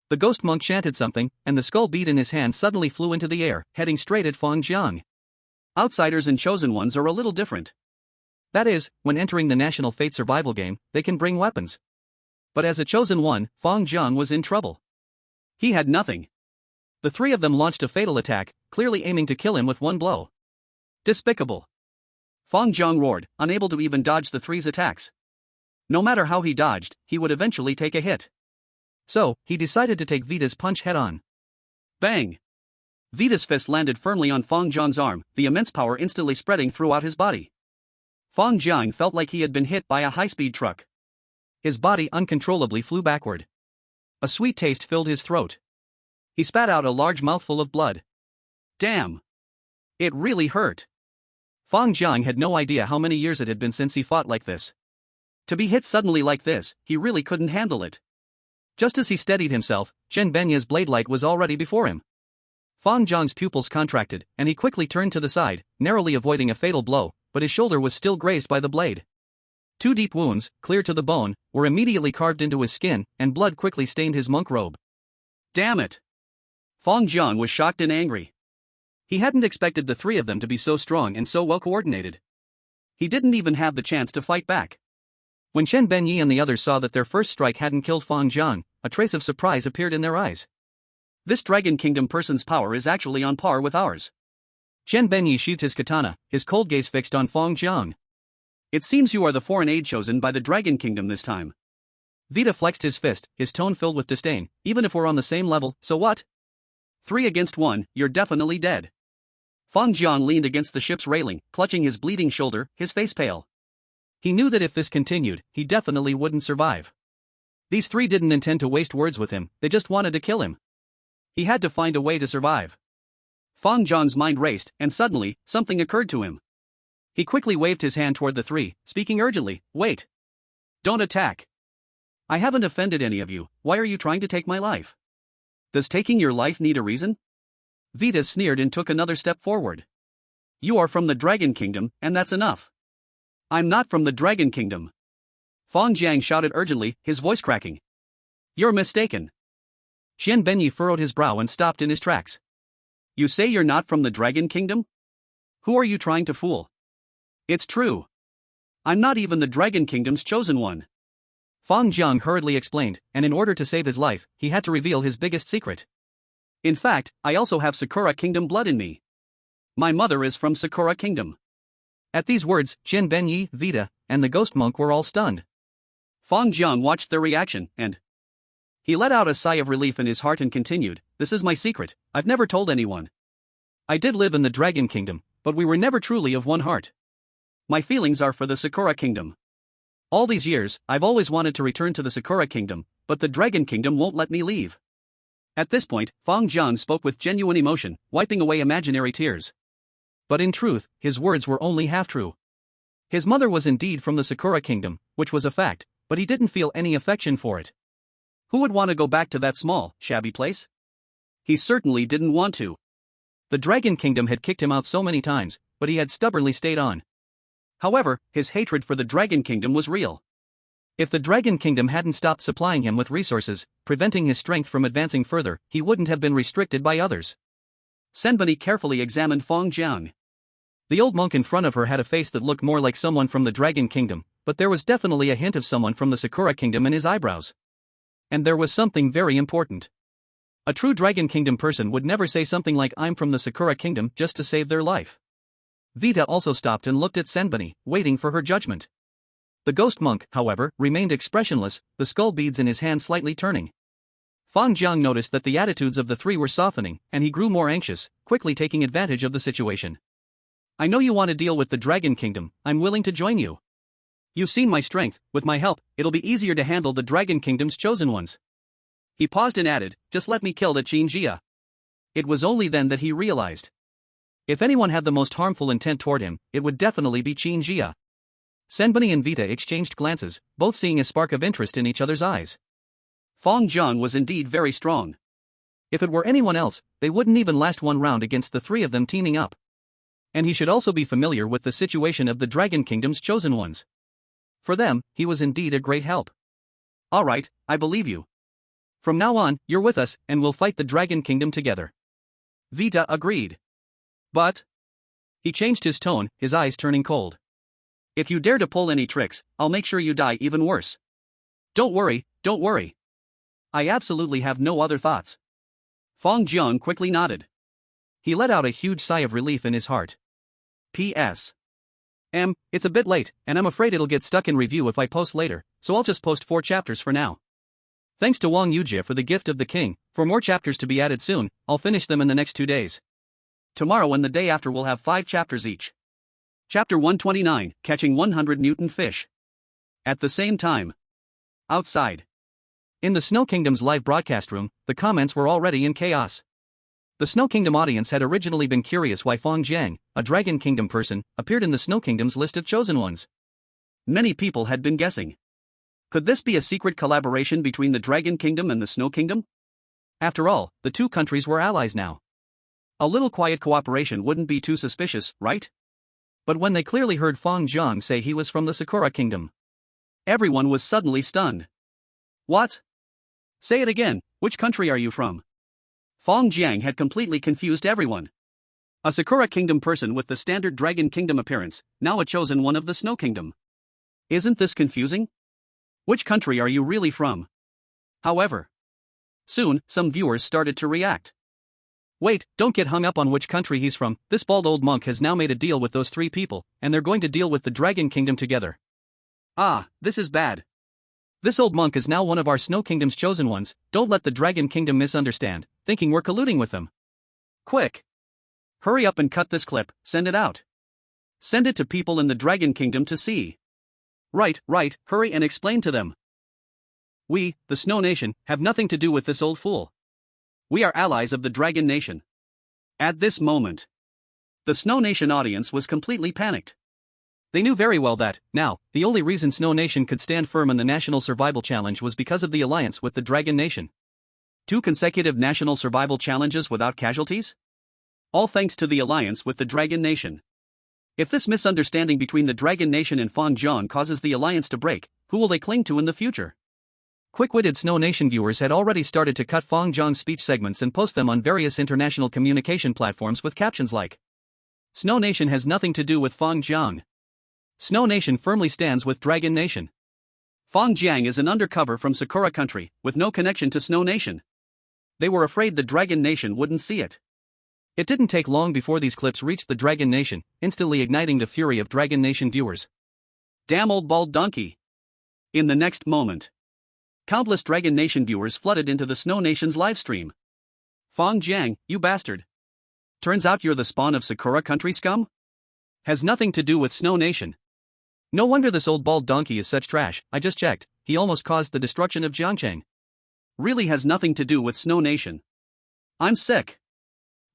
The ghost monk chanted something, and the skull bead in his hand suddenly flew into the air, heading straight at Fang Jiang. Outsiders and chosen ones are a little different. That is, when entering the National Fate survival game, they can bring weapons. But as a chosen one, Fang Jiang was in trouble. He had nothing. The three of them launched a fatal attack, clearly aiming to kill him with one blow. Despicable. Fang Jiang roared, unable to even dodge the three's attacks. No matter how he dodged, he would eventually take a hit. So, he decided to take Vita's punch head-on. Bang! Vita's fist landed firmly on Fang Jiang's arm, the immense power instantly spreading throughout his body. Fang Jiang felt like he had been hit by a high-speed truck. His body uncontrollably flew backward. A sweet taste filled his throat. He spat out a large mouthful of blood. Damn! It really hurt. Fang Jiang had no idea how many years it had been since he fought like this. To be hit suddenly like this, he really couldn't handle it. Just as he steadied himself, Qian Benye's blade light was already before him. Fang Jiang's pupils contracted, and he quickly turned to the side, narrowly avoiding a fatal blow, but his shoulder was still grazed by the blade. Two deep wounds, clear to the bone, were immediately carved into his skin, and blood quickly stained his monk robe. Damn it! Fang Jiang was shocked and angry. He hadn't expected the three of them to be so strong and so well coordinated. He didn't even have the chance to fight back. When Qian Benyi and the others saw that their first strike hadn't killed Fang Jiang, a trace of surprise appeared in their eyes. This Dragon Kingdom person's power is actually on par with ours. Qian Benyi sheathed his katana, his cold gaze fixed on Fang Jiang. It seems you are the foreign aid chosen by the Dragon Kingdom this time. Vita flexed his fist, his tone filled with disdain. Even if we're on the same level, so what? 3 against 1, you're definitely dead. Fang Jiang leaned against the ship's railing, clutching his bleeding shoulder, his face pale. He knew that if this continued, he definitely wouldn't survive. These three didn't intend to waste words with him, they just wanted to kill him. He had to find a way to survive. Fang Jiang's mind raced, and suddenly, something occurred to him. He quickly waved his hand toward the three, speaking urgently, "Wait. Don't attack. I haven't offended any of you, why are you trying to take my life? Does taking your life need a reason?" Vita sneered and took another step forward. "You are from the Dragon Kingdom, and that's enough. I'm not from the Dragon Kingdom. Fang Jiang shouted urgently, his voice cracking. You're mistaken. Xian Benyi furrowed his brow and stopped in his tracks. You say you're not from the Dragon Kingdom? Who are you trying to fool? It's true. I'm not even the Dragon Kingdom's chosen one. Fang Jiang hurriedly explained, and in order to save his life, he had to reveal his biggest secret. In fact, I also have Sakura Kingdom blood in me. My mother is from Sakura Kingdom. At these words, Qian Benyi, Vita, and the ghost monk were all stunned. Fang Jiang watched their reaction, and he let out a sigh of relief in his heart and continued, This is my secret, I've never told anyone. I did live in the Dragon Kingdom, but we were never truly of one heart. My feelings are for the Sakura Kingdom. All these years, I've always wanted to return to the Sakura Kingdom, but the Dragon Kingdom won't let me leave. At this point, Fang Jiang spoke with genuine emotion, wiping away imaginary tears. But in truth, his words were only half true. His mother was indeed from the Sakura Kingdom, which was a fact, but he didn't feel any affection for it. Who would want to go back to that small, shabby place? He certainly didn't want to. The Dragon Kingdom had kicked him out so many times, but he had stubbornly stayed on. However, his hatred for the Dragon Kingdom was real. If the Dragon Kingdom hadn't stopped supplying him with resources, preventing his strength from advancing further, he wouldn't have been restricted by others. Senbani carefully examined Fang Jiang. The old monk in front of her had a face that looked more like someone from the Dragon Kingdom, but there was definitely a hint of someone from the Sakura Kingdom in his eyebrows. And there was something very important. A true Dragon Kingdom person would never say something like I'm from the Sakura Kingdom just to save their life. Vita also stopped and looked at Senbani, waiting for her judgment. The ghost monk, however, remained expressionless, the skull beads in his hand slightly turning. Fang Jiang noticed that the attitudes of the three were softening, and he grew more anxious, quickly taking advantage of the situation. I know you want to deal with the Dragon Kingdom, I'm willing to join you. You've seen my strength, with my help, it'll be easier to handle the Dragon Kingdom's chosen ones. He paused and added, just let me kill the Qin Jia. It was only then that he realized. If anyone had the most harmful intent toward him, it would definitely be Qin Jia. Senbani and Vita exchanged glances, both seeing a spark of interest in each other's eyes. Fang Jiang was indeed very strong. If it were anyone else, they wouldn't even last one round against the three of them teaming up. And he should also be familiar with the situation of the Dragon Kingdom's chosen ones. For them, he was indeed a great help. All right, I believe you. From now on, you're with us, and we'll fight the Dragon Kingdom together. Vita agreed. But he changed his tone, his eyes turning cold. If you dare to pull any tricks, I'll make sure you die even worse. Don't worry, don't worry. I absolutely have no other thoughts. Fang Jiang quickly nodded. He let out a huge sigh of relief in his heart. P.S. It's a bit late, and I'm afraid it'll get stuck in review if I post later, so I'll just post 4 chapters for now. Thanks to Wang Yujie for the gift of the king, for more chapters to be added soon, I'll finish them in the next 2 days. Tomorrow and the day after we'll have 5 chapters each. Chapter 129, Catching 100 Mutant Fish. At the same time. Outside. In the Snow Kingdom's live broadcast room, the comments were already in chaos. The Snow Kingdom audience had originally been curious why Fang Jiang, a Dragon Kingdom person, appeared in the Snow Kingdom's list of chosen ones. Many people had been guessing. Could this be a secret collaboration between the Dragon Kingdom and the Snow Kingdom? After all, the two countries were allies now. A little quiet cooperation wouldn't be too suspicious, right? But when they clearly heard Fang Jiang say he was from the Sakura Kingdom, everyone was suddenly stunned. What? Say it again, which country are you from? Fang Jiang had completely confused everyone. A Sakura Kingdom person with the standard Dragon Kingdom appearance, now a chosen one of the Snow Kingdom. Isn't this confusing? Which country are you really from? However, soon, some viewers started to react. Wait, don't get hung up on which country he's from, this bald old monk has now made a deal with those 3 people, and they're going to deal with the Dragon Kingdom together. Ah, this is bad. This old monk is now one of our Snow Kingdom's chosen ones, don't let the Dragon Kingdom misunderstand, thinking we're colluding with them. Quick! Hurry up and cut this clip, send it out. Send it to people in the Dragon Kingdom to see. Right, hurry and explain to them. We, the Snow Nation, have nothing to do with this old fool. We are allies of the Dragon Nation. At this moment, the Snow Nation audience was completely panicked. They knew very well that, now, the only reason Snow Nation could stand firm in the National Survival Challenge was because of the alliance with the Dragon Nation. 2 consecutive National Survival Challenges without casualties? All thanks to the alliance with the Dragon Nation. If this misunderstanding between the Dragon Nation and Fang Jiang causes the alliance to break, who will they cling to in the future? Quick-witted Snow Nation viewers had already started to cut Fang Jiang's speech segments and post them on various international communication platforms with captions like, "Snow Nation has nothing to do with Fang Jiang. Snow Nation firmly stands with Dragon Nation. Fang Jiang is an undercover from Sakura country, with no connection to Snow Nation." They were afraid the Dragon Nation wouldn't see it. It didn't take long before these clips reached the Dragon Nation, instantly igniting the fury of Dragon Nation viewers. Damn old bald donkey. In the next moment, countless Dragon Nation viewers flooded into the Snow Nation's livestream. Fang Jiang, you bastard. Turns out you're the spawn of Sakura country scum? Has nothing to do with Snow Nation. No wonder this old bald donkey is such trash. I just checked, he almost caused the destruction of Jiangcheng. Really has nothing to do with Snow Nation. I'm sick.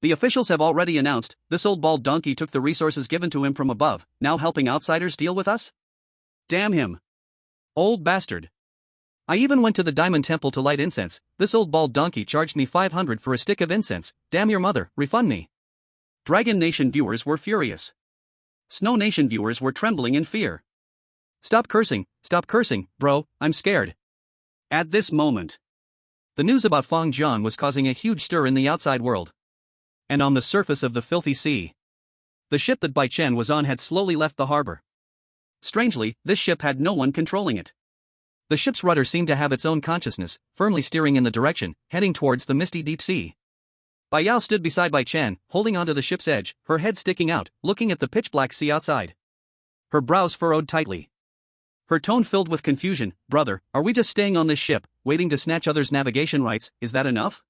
The officials have already announced, this old bald donkey took the resources given to him from above, now helping outsiders deal with us? Damn him. Old bastard. I even went to the Diamond Temple to light incense. This old bald donkey charged me 500 for a stick of incense. Damn your mother, refund me. Dragon Nation viewers were furious. Snow Nation viewers were trembling in fear. Stop cursing, bro, I'm scared. At this moment, the news about Fang Jiang was causing a huge stir in the outside world. And on the surface of the filthy sea, the ship that Bai Chen was on had slowly left the harbor. Strangely, this ship had no one controlling it. The ship's rudder seemed to have its own consciousness, firmly steering in the direction, heading towards the misty deep sea. Bai Yao stood beside Bai Chen, holding onto the ship's edge, her head sticking out, looking at the pitch-black sea outside. Her brows furrowed tightly. Her tone filled with confusion. "Brother, are we just staying on this ship, waiting to snatch others' navigation rights, is that enough?"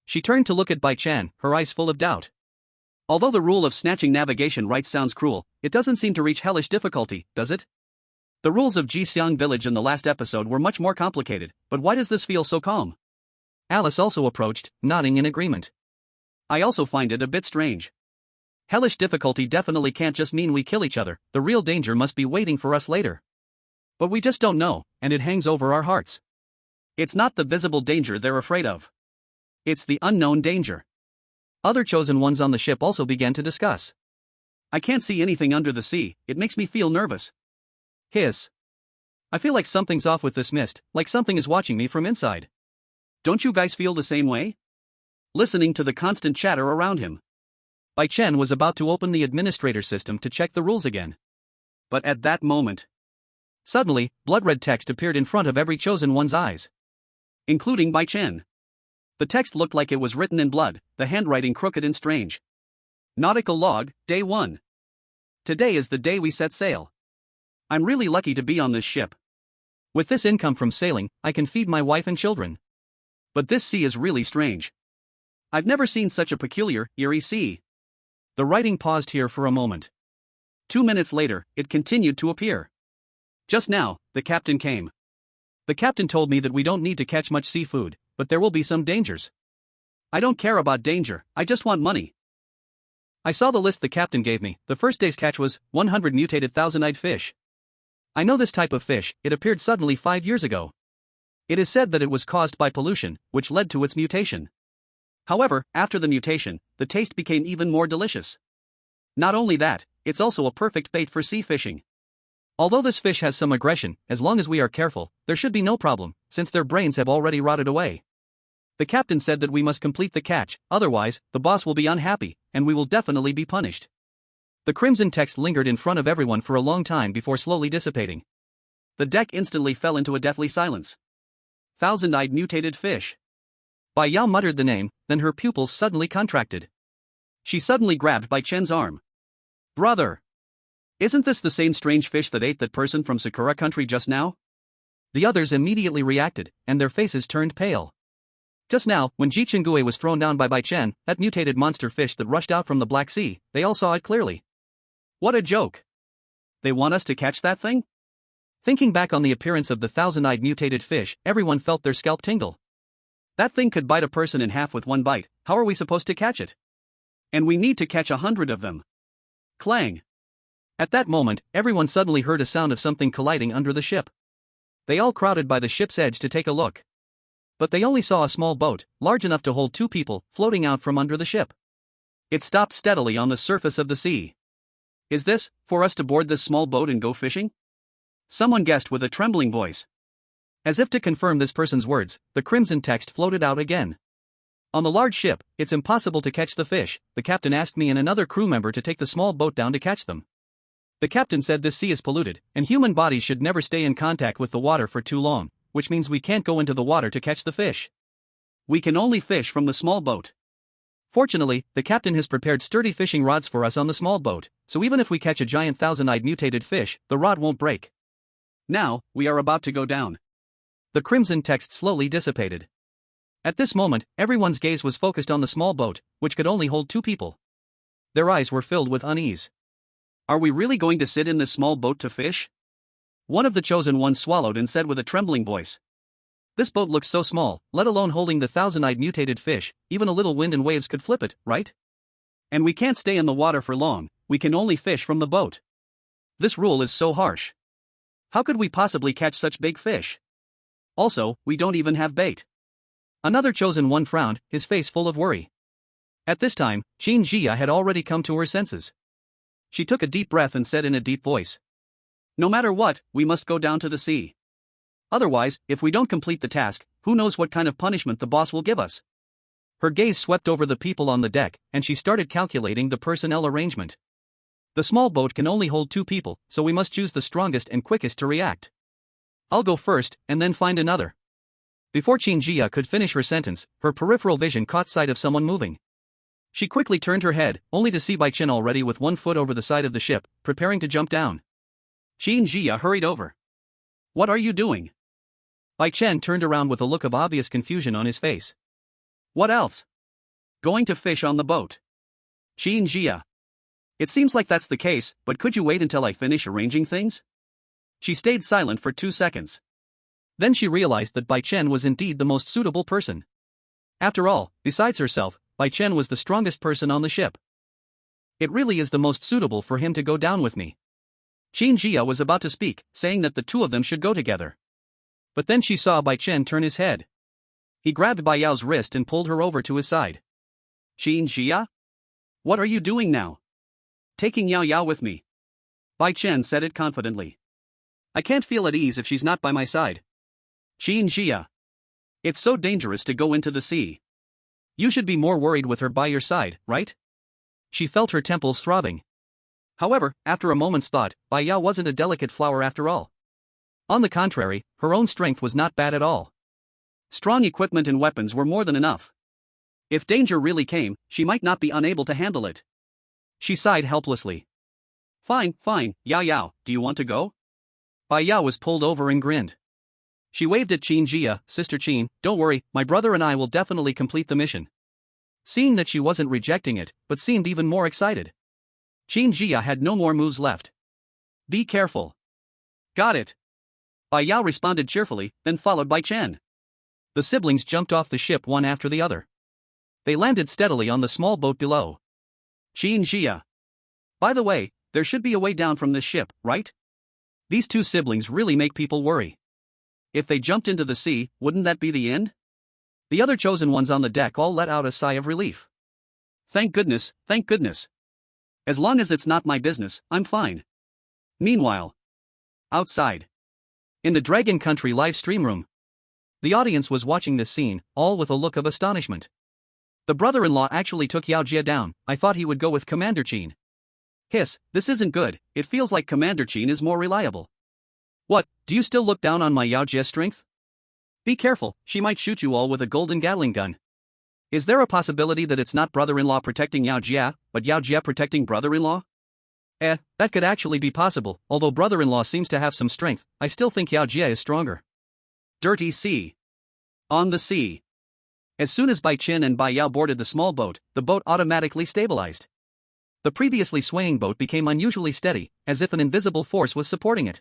She turned to look at Bai Chen, her eyes full of doubt. Although the rule of snatching navigation rights sounds cruel, it doesn't seem to reach hellish difficulty, does it? The rules of Jixiang village in the last episode were much more complicated, but why does this feel so calm? Alice also approached, nodding in agreement. I also find it a bit strange. Hellish difficulty definitely can't just mean we kill each other, the real danger must be waiting for us later. But we just don't know, and it hangs over our hearts. It's not the visible danger they're afraid of. It's the unknown danger. Other chosen ones on the ship also began to discuss. I can't see anything under the sea, it makes me feel nervous. Hiss. I feel like something's off with this mist, like something is watching me from inside. Don't you guys feel the same way? Listening to the constant chatter around him, Bai Chen was about to open the administrator system to check the rules again. But at that moment, suddenly, blood-red text appeared in front of every chosen one's eyes. Including Bai Chen. The text looked like it was written in blood, the handwriting crooked and strange. Nautical log, day 1. Today is the day we set sail. I'm really lucky to be on this ship. With this income from sailing, I can feed my wife and children. But this sea is really strange. I've never seen such a peculiar, eerie sea. The writing paused here for a moment. 2 minutes later, it continued to appear. Just now, the captain came. The captain told me that we don't need to catch much seafood, but there will be some dangers. I don't care about danger, I just want money. I saw the list the captain gave me. The first day's catch was 100 mutated thousand-eyed fish. I know this type of fish, it appeared suddenly 5 years ago. It is said that it was caused by pollution, which led to its mutation. However, after the mutation, the taste became even more delicious. Not only that, it's also a perfect bait for sea fishing. Although this fish has some aggression, as long as we are careful, there should be no problem, since their brains have already rotted away. The captain said that we must complete the catch, otherwise, the boss will be unhappy, and we will definitely be punished. The crimson text lingered in front of everyone for a long time before slowly dissipating. The deck instantly fell into a deathly silence. Thousand-eyed mutated fish. Bai Yao muttered the name, then her pupils suddenly contracted. She suddenly grabbed Bai Chen's arm. Brother! Isn't this the same strange fish that ate that person from Sakura country just now? The others immediately reacted, and their faces turned pale. Just now, when Ji Chengue was thrown down by Bai Chen, that mutated monster fish that rushed out from the Black Sea, they all saw it clearly. What a joke! They want us to catch that thing? Thinking back on the appearance of the thousand-eyed mutated fish, everyone felt their scalp tingle. That thing could bite a person in half with one bite, how are we supposed to catch it? And we need to catch 100 of them. Clang! At that moment, everyone suddenly heard a sound of something colliding under the ship. They all crowded by the ship's edge to take a look. But they only saw a small boat, large enough to hold 2 people, floating out from under the ship. It stopped steadily on the surface of the sea. Is this, for us to board this small boat and go fishing? Someone guessed with a trembling voice. As if to confirm this person's words, the crimson text floated out again. On the large ship, it's impossible to catch the fish. The captain asked me and another crew member to take the small boat down to catch them. The captain said this sea is polluted, and human bodies should never stay in contact with the water for too long, which means we can't go into the water to catch the fish. We can only fish from the small boat. Fortunately, the captain has prepared sturdy fishing rods for us on the small boat, so even if we catch a giant thousand-eyed mutated fish, the rod won't break. Now, we are about to go down. The crimson text slowly dissipated. At this moment, everyone's gaze was focused on the small boat, which could only hold 2 people. Their eyes were filled with unease. Are we really going to sit in this small boat to fish? One of the chosen ones swallowed and said with a trembling voice. This boat looks so small, let alone holding the thousand-eyed mutated fish, even a little wind and waves could flip it, right? And we can't stay in the water for long, we can only fish from the boat. This rule is so harsh. How could we possibly catch such big fish? Also, we don't even have bait. Another chosen one frowned, his face full of worry. At this time, Qin Jia had already come to her senses. She took a deep breath and said in a deep voice. No matter what, we must go down to the sea. Otherwise, if we don't complete the task, who knows what kind of punishment the boss will give us. Her gaze swept over the people on the deck, and she started calculating the personnel arrangement. The small boat can only hold 2 people, so we must choose the strongest and quickest to react. I'll go first, and then find another. Before Qin Jia could finish her sentence, her peripheral vision caught sight of someone moving. She quickly turned her head, only to see Bai Chen already with 1 foot over the side of the ship, preparing to jump down. Qin Jia hurried over. What are you doing? Bai Chen turned around with a look of obvious confusion on his face. What else? Going to fish on the boat. Qin Jia. It seems like that's the case, but could you wait until I finish arranging things? She stayed silent for 2 seconds. Then she realized that Bai Chen was indeed the most suitable person. After all, besides herself, Bai Chen was the strongest person on the ship. It really is the most suitable for him to go down with me. Qin Jia was about to speak, saying that the 2 of them should go together. But then she saw Bai Chen turn his head. He grabbed Bai Yao's wrist and pulled her over to his side. Qin Jia? What are you doing now? Taking Yao Yao with me. Bai Chen said it confidently. I can't feel at ease if she's not by my side. Qin Jia. It's so dangerous to go into the sea. You should be more worried with her by your side, right? She felt her temples throbbing. However, after a moment's thought, Bai Yao wasn't a delicate flower after all. On the contrary, her own strength was not bad at all. Strong equipment and weapons were more than enough. If danger really came, she might not be unable to handle it. She sighed helplessly. Fine, Yao Yao, do you want to go? Bai Yao was pulled over and grinned. She waved at Qin Jia. Sister Qin, don't worry, my brother and I will definitely complete the mission. Seeing that she wasn't rejecting it, but seemed even more excited. Qin Jia had no more moves left. Be careful. Got it. Bai Yao responded cheerfully, then followed Bai Chen. The siblings jumped off the ship one after the other. They landed steadily on the small boat below. Qin Jia. By the way, there should be a way down from this ship, right? These 2 siblings really make people worry. If they jumped into the sea, wouldn't that be the end? The other chosen ones on the deck all let out a sigh of relief. Thank goodness, thank goodness. As long as it's not my business, I'm fine. Meanwhile, outside, in the Dragon Country live stream room, the audience was watching this scene, all with a look of astonishment. The brother-in-law actually took Yao Jia down. I thought he would go with Commander Qin. Hiss, this isn't good. It feels like Commander Qin is more reliable. What, do you still look down on my Yao Jia's strength? Be careful, she might shoot you all with a golden Gatling gun. Is there a possibility that it's not brother-in-law protecting Yao Jia, but Yao Jia protecting brother-in-law? That could actually be possible. Although brother-in-law seems to have some strength, I still think Yao Jia is stronger. Dirty sea. On the sea. As soon as Bai Chen and Bai Yao boarded the small boat, the boat automatically stabilized. The previously swaying boat became unusually steady, as if an invisible force was supporting it.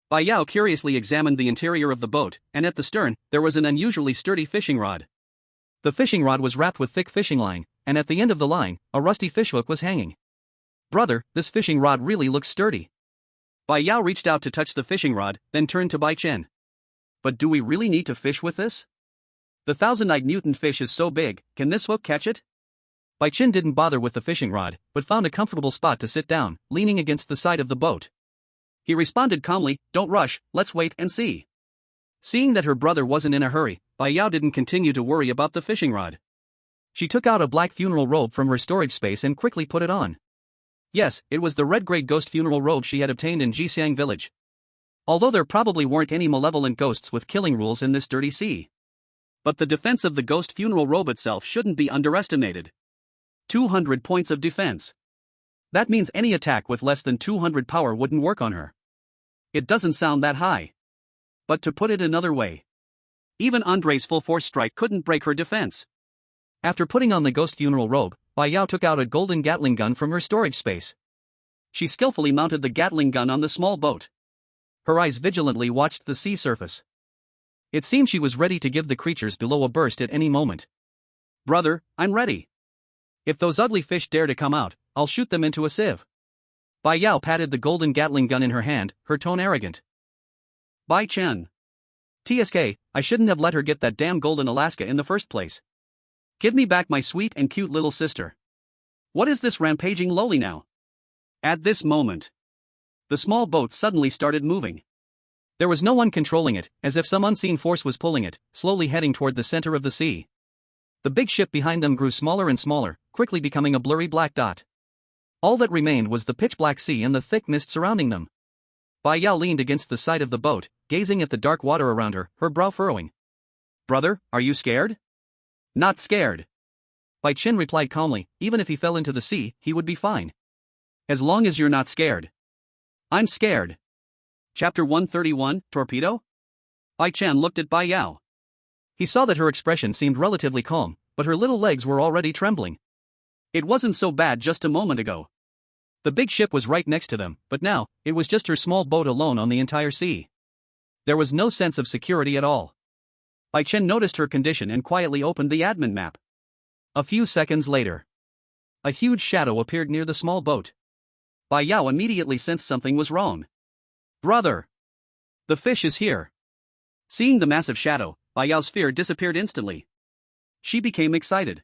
Bai Yao curiously examined the interior of the boat, and at the stern, there was an unusually sturdy fishing rod. The fishing rod was wrapped with thick fishing line, and at the end of the line, a rusty fishhook was hanging. Brother, this fishing rod really looks sturdy. Bai Yao reached out to touch the fishing rod, then turned to Bai Chen. But do we really need to fish with this? The thousand-eyed mutant fish is so big, can this hook catch it? Bai Chen didn't bother with the fishing rod, but found a comfortable spot to sit down, leaning against the side of the boat. He responded calmly, "Don't rush, let's wait and see." Seeing that her brother wasn't in a hurry, Bai Yao didn't continue to worry about the fishing rod. She took out a black funeral robe from her storage space and quickly put it on. Yes, it was the red-grade ghost funeral robe she had obtained in Jixiang village. Although there probably weren't any malevolent ghosts with killing rules in this dirty sea. But the defense of the ghost funeral robe itself shouldn't be underestimated. 200 points of defense. That means any attack with less than 200 power wouldn't work on her. It doesn't sound that high. But to put it another way, even Andre's full-force strike couldn't break her defense. After putting on the ghost funeral robe, Bai Yao took out a golden Gatling gun from her storage space. She skillfully mounted the Gatling gun on the small boat. Her eyes vigilantly watched the sea surface. It seemed she was ready to give the creatures below a burst at any moment. "Brother, I'm ready. If those ugly fish dare to come out, I'll shoot them into a sieve." Bai Yao patted the golden Gatling gun in her hand, her tone arrogant. "Bai Chen. TSK, I shouldn't have let her get that damn golden Alaska in the first place. Give me back my sweet and cute little sister. What is this rampaging loli now?" At this moment, the small boat suddenly started moving. There was no one controlling it, as if some unseen force was pulling it, slowly heading toward the center of the sea. The big ship behind them grew smaller and smaller, quickly becoming a blurry black dot. All that remained was the pitch-black sea and the thick mist surrounding them. Bai Yao leaned against the side of the boat, gazing at the dark water around her, her brow furrowing. "Brother, are you scared?" "Not scared." Bai Chen replied calmly, "Even if he fell into the sea, he would be fine. As long as you're not scared." "I'm scared." Chapter 131, Torpedo? Bai Chen looked at Bai Yao. He saw that her expression seemed relatively calm, but her little legs were already trembling. It wasn't so bad just a moment ago. The big ship was right next to them, but now, it was just her small boat alone on the entire sea. There was no sense of security at all. Bai Chen noticed her condition and quietly opened the admin map. A few seconds later, a huge shadow appeared near the small boat. Bai Yao immediately sensed something was wrong. "Brother! The fish is here." Seeing the massive shadow, Bai Yao's fear disappeared instantly. She became excited.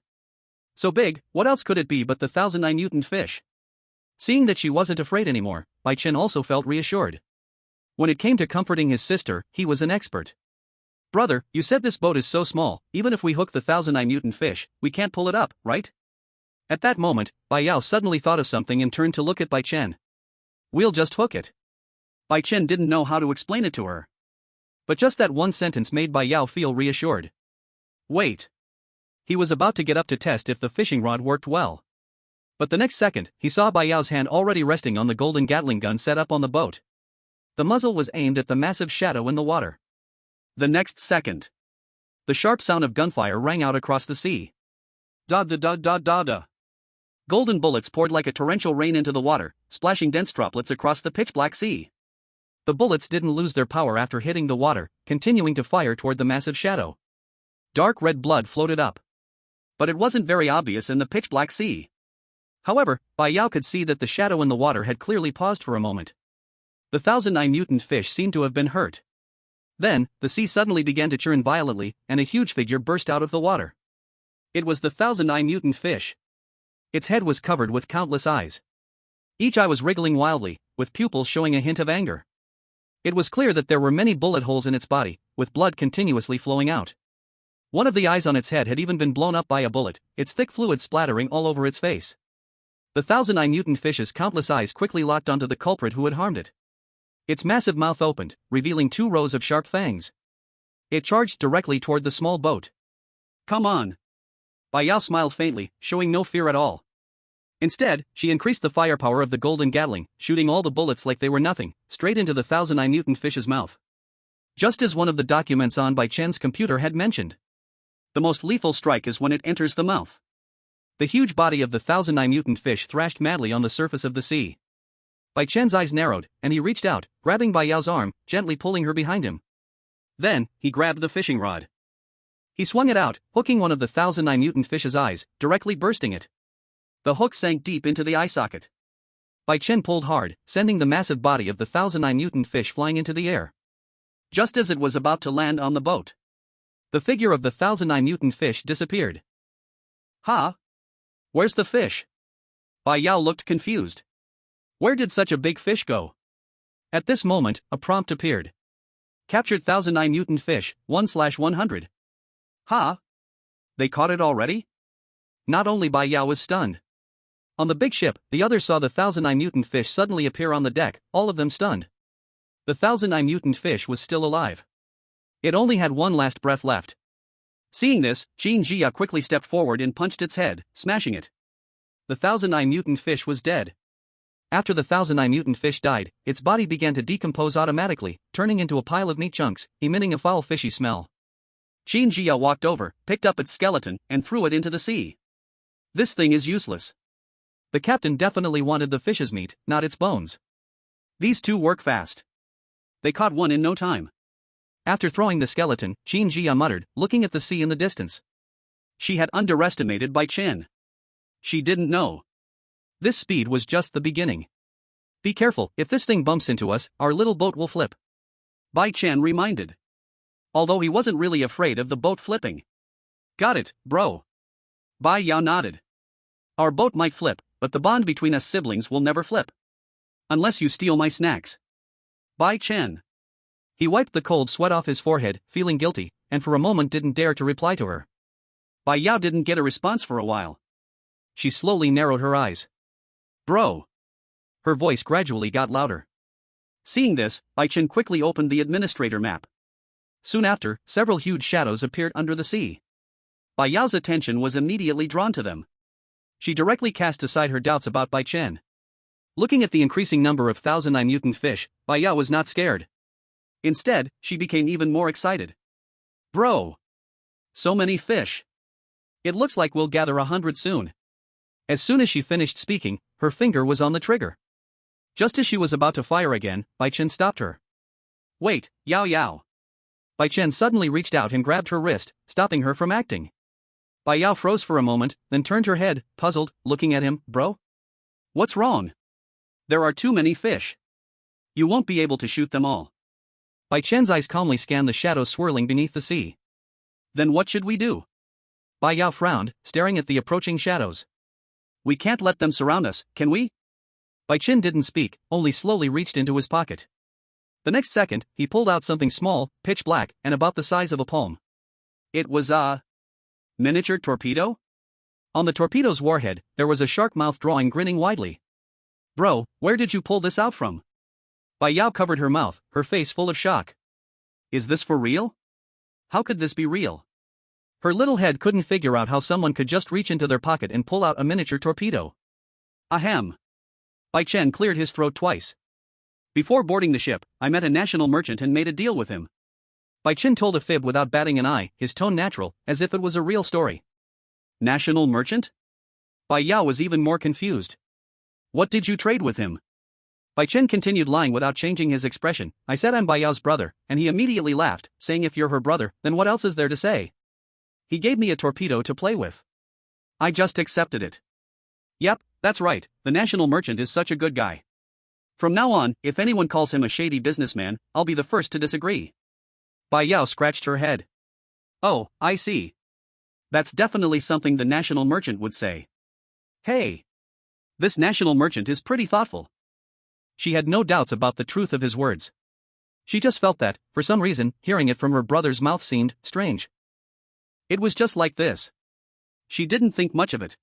So big, what else could it be but the 1,009 fish? Seeing that she wasn't afraid anymore, Bai Chen also felt reassured. When it came to comforting his sister, he was an expert. "Brother, you said this boat is so small, even if we hook the 1,009 fish, we can't pull it up, right?" At that moment, Bai Yao suddenly thought of something and turned to look at Bai Chen. "We'll just hook it." Bai Chen didn't know how to explain it to her. But just that one sentence made Bai Yao feel reassured. Wait. He was about to get up to test if the fishing rod worked well. But the next second, he saw Bai Yao's hand already resting on the golden Gatling gun set up on the boat. The muzzle was aimed at the massive shadow in the water. The next second, the sharp sound of gunfire rang out across the sea. Da da da da da da. Golden bullets poured like a torrential rain into the water, splashing dense droplets across the pitch-black sea. The bullets didn't lose their power after hitting the water, continuing to fire toward the massive shadow. Dark red blood floated up. But it wasn't very obvious in the pitch-black sea. However, Bai Yao could see that the shadow in the water had clearly paused for a moment. The 1,009 fish seemed to have been hurt. Then, the sea suddenly began to churn violently, and a huge figure burst out of the water. It was the 1,009 fish. Its head was covered with countless eyes. Each eye was wriggling wildly, with pupils showing a hint of anger. It was clear that there were many bullet holes in its body, with blood continuously flowing out. One of the eyes on its head had even been blown up by a bullet, its thick fluid splattering all over its face. The 1,009 fish's countless eyes quickly locked onto the culprit who had harmed it. Its massive mouth opened, revealing 2 rows of sharp fangs. It charged directly toward the small boat. "Come on." Bai Yao smiled faintly, showing no fear at all. Instead, she increased the firepower of the golden Gatling, shooting all the bullets like they were nothing, straight into the 1,009 fish's mouth. Just as one of the documents on Bai Chen's computer had mentioned. The most lethal strike is when it enters the mouth. The huge body of the 1,009 fish thrashed madly on the surface of the sea. Bai Chen's eyes narrowed, and he reached out, grabbing Bai Yao's arm, gently pulling her behind him. Then, he grabbed the fishing rod. He swung it out, hooking one of the 1,009 fish's eyes, directly bursting it. The hook sank deep into the eye socket. Bai Chen pulled hard, sending the massive body of the 1,009 fish flying into the air. Just as it was about to land on the boat, the figure of the 1,009 fish disappeared. "Ha! Where's the fish? Bai Yao looked confused. Where did such a big fish go? At this moment, a prompt appeared. Captured 1009 mutant fish, 1/100. Ha! They caught it already? Not only Bai Yao was stunned. On the big ship, the others saw the 1009 mutant fish suddenly appear on the deck, all of them stunned. The 1009 mutant fish was still alive. It only had one last breath left. Seeing this, Qin Jia quickly stepped forward and punched its head, smashing it. The 1009 mutant fish was dead. After the 1009 mutant fish died, its body began to decompose automatically, turning into a pile of meat chunks, emitting a foul fishy smell. Qin Jia walked over, picked up its skeleton, and threw it into the sea. This thing is useless. The captain definitely wanted the fish's meat, not its bones. These two work fast. They caught one in no time. After throwing the skeleton, Qin Jia muttered, looking at the sea in the distance. She had underestimated Bai Chen. She didn't know. This speed was just the beginning. Be careful, if this thing bumps into us, our little boat will flip. Bai Chen reminded. Although he wasn't really afraid of the boat flipping. Got it, bro. Bai Yao nodded. Our boat might flip, but the bond between us siblings will never flip. Unless you steal my snacks. Bai Chen. He wiped the cold sweat off his forehead, feeling guilty, and for a moment didn't dare to reply to her. Bai Yao didn't get a response for a while. She slowly narrowed her eyes. Bro. Her voice gradually got louder. Seeing this, Bai Chen quickly opened the administrator map. Soon after, several huge shadows appeared under the sea. Bai Yao's attention was immediately drawn to them. She directly cast aside her doubts about Bai Chen. Looking at the increasing number of 1009 mutant fish, Bai Yao was not scared. Instead, she became even more excited. Bro! So many fish! It looks like we'll gather 100 soon. As soon as she finished speaking, her finger was on the trigger. Just as she was about to fire again, Bai Chen stopped her. Wait, Yao Yao. Bai Chen suddenly reached out and grabbed her wrist, stopping her from acting. Bai Yao froze for a moment, then turned her head, puzzled, looking at him. Bro? What's wrong? There are too many fish. You won't be able to shoot them all. Bai Chen's eyes calmly scanned the shadows swirling beneath the sea. Then what should we do? Bai Yao frowned, staring at the approaching shadows. We can't let them surround us, can we? Bai Chen didn't speak, only slowly reached into his pocket. The next second, he pulled out something small, pitch black, and about the size of a palm. It was a miniature torpedo? On the torpedo's warhead, there was a shark mouth drawing grinning widely. Bro, where did you pull this out from? Bai Yao covered her mouth, her face full of shock. Is this for real? How could this be real? Her little head couldn't figure out how someone could just reach into their pocket and pull out a miniature torpedo. Ahem. Bai Chen cleared his throat twice. Before boarding the ship, I met a national merchant and made a deal with him. Bai Chen told a fib without batting an eye, his tone natural, as if it was a real story. National merchant? Bai Yao was even more confused. What did you trade with him? Bai Chen continued lying without changing his expression. I said I'm Bai Yao's brother, and he immediately laughed, saying if you're her brother, then what else is there to say? He gave me a torpedo to play with. I just accepted it. Yep, that's right, the national merchant is such a good guy. From now on, if anyone calls him a shady businessman, I'll be the first to disagree. Bai Yao scratched her head. Oh, I see. That's definitely something the national merchant would say. Hey! This national merchant is pretty thoughtful. She had no doubts about the truth of his words. She just felt that, for some reason, hearing it from her brother's mouth seemed strange. It was just like this. She didn't think much of it.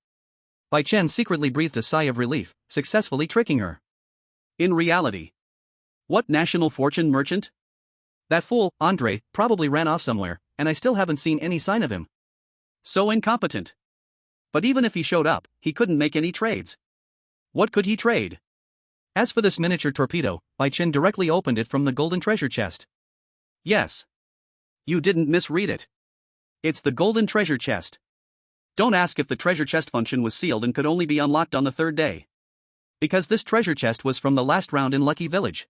Bai Chen secretly breathed a sigh of relief, successfully tricking her. In reality. What national fortune merchant? That fool, Andre, probably ran off somewhere, and I still haven't seen any sign of him. So incompetent. But even if he showed up, he couldn't make any trades. What could he trade? As for this miniature torpedo, Bai Chen directly opened it from the golden treasure chest. Yes. You didn't misread it. It's the golden treasure chest. Don't ask if the treasure chest function was sealed and could only be unlocked on the third day. Because this treasure chest was from the last round in Lucky Village.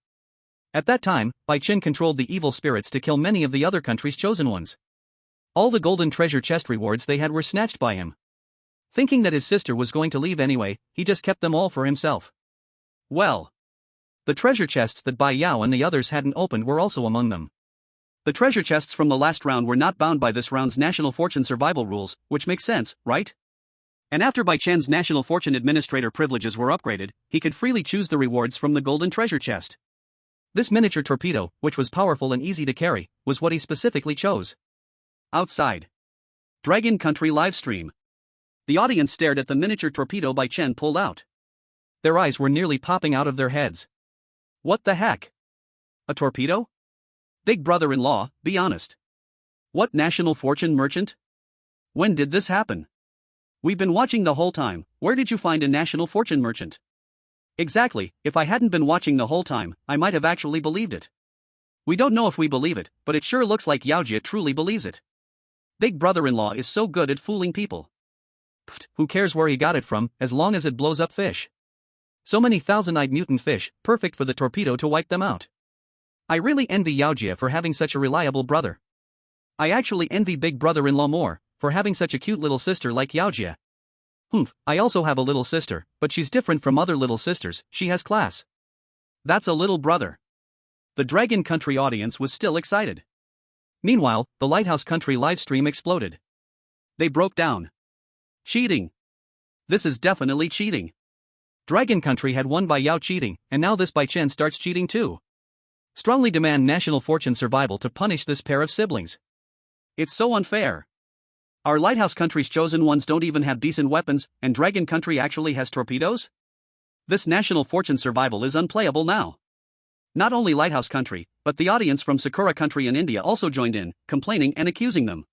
At that time, Bai Chen controlled the evil spirits to kill many of the other country's chosen ones. All the golden treasure chest rewards they had were snatched by him. Thinking that his sister was going to leave anyway, he just kept them all for himself. Well. The treasure chests that Bai Yao and the others hadn't opened were also among them. The treasure chests from the last round were not bound by this round's national fortune survival rules, which makes sense, right? And after Bai Chen's National Fortune Administrator privileges were upgraded, he could freely choose the rewards from the golden treasure chest. This miniature torpedo, which was powerful and easy to carry, was what he specifically chose. Outside. Dragon Country livestream. The audience stared at the miniature torpedo Bai Chen pulled out. Their eyes were nearly popping out of their heads. What the heck? A torpedo? Big brother-in-law, be honest. What national fortune merchant? When did this happen? We've been watching the whole time. Where did you find a national fortune merchant? Exactly, if I hadn't been watching the whole time, I might have actually believed it. We don't know if we believe it, but it sure looks like Yaojia truly believes it. Big brother-in-law is so good at fooling people. Pfft, who cares where he got it from, as long as it blows up fish. So many thousand-eyed mutant fish, perfect for the torpedo to wipe them out. I really envy Yaojia for having such a reliable brother. I actually envy big brother-in-law more, for having such a cute little sister like Yaojia. Humph, I also have a little sister, but she's different from other little sisters, she has class. That's a little brother. The Dragon Country audience was still excited. Meanwhile, the Lighthouse Country livestream exploded. They broke down. Cheating. This is definitely cheating. Dragon Country had won Bai Yao cheating, and now this Bai Chen starts cheating too. Strongly demand National Fortune Survival to punish this pair of siblings. It's so unfair. Our Lighthouse Country's chosen ones don't even have decent weapons, and Dragon Country actually has torpedoes? This National Fortune Survival is unplayable now. Not only Lighthouse Country, but the audience from Sakura Country in India also joined in, complaining and accusing them.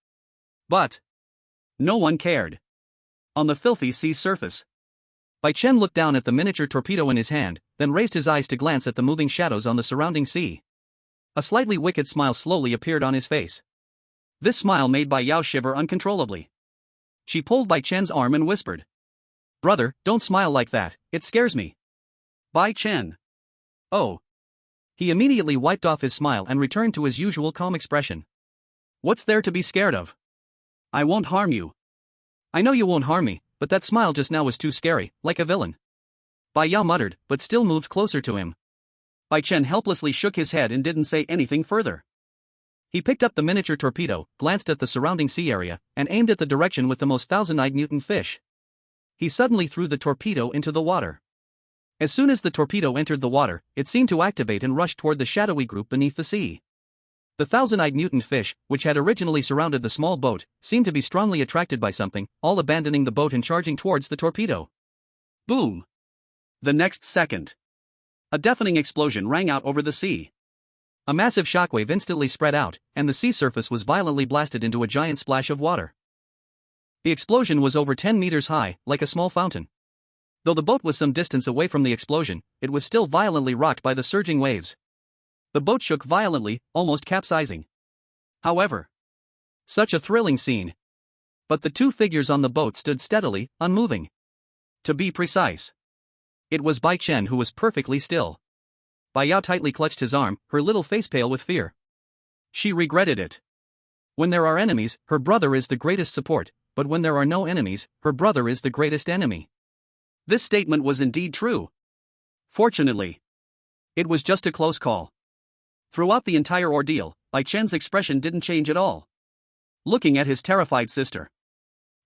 But no one cared. On the filthy sea surface, Bai Chen looked down at the miniature torpedo in his hand, then raised his eyes to glance at the moving shadows on the surrounding sea. A slightly wicked smile slowly appeared on his face. This smile made Bai Yao shiver uncontrollably. She pulled Bai Chen's arm and whispered, "Brother, don't smile like that, it scares me." Bai Chen. Oh. He immediately wiped off his smile and returned to his usual calm expression. What's there to be scared of? I won't harm you. I know you won't harm me, but that smile just now was too scary, like a villain. Bai Yao muttered, but still moved closer to him. Bai Chen helplessly shook his head and didn't say anything further. He picked up the miniature torpedo, glanced at the surrounding sea area, and aimed at the direction with the most thousand-eyed mutant fish. He suddenly threw the torpedo into the water. As soon as the torpedo entered the water, it seemed to activate and rush toward the shadowy group beneath the sea. The thousand-eyed mutant fish, which had originally surrounded the small boat, seemed to be strongly attracted by something, all abandoning the boat and charging towards the torpedo. Boom! The next second, a deafening explosion rang out over the sea. A massive shockwave instantly spread out, and the sea surface was violently blasted into a giant splash of water. The explosion was over 10 meters high, like a small fountain. Though the boat was some distance away from the explosion, it was still violently rocked by the surging waves. The boat shook violently, almost capsizing. However, such a thrilling scene. But the two figures on the boat stood steadily, unmoving. To be precise, it was Bai Chen who was perfectly still. Bai Yao tightly clutched his arm, her little face pale with fear. She regretted it. When there are enemies, her brother is the greatest support, but when there are no enemies, her brother is the greatest enemy. This statement was indeed true. Fortunately, it was just a close call. Throughout the entire ordeal, Bai Chen's expression didn't change at all. Looking at his terrified sister,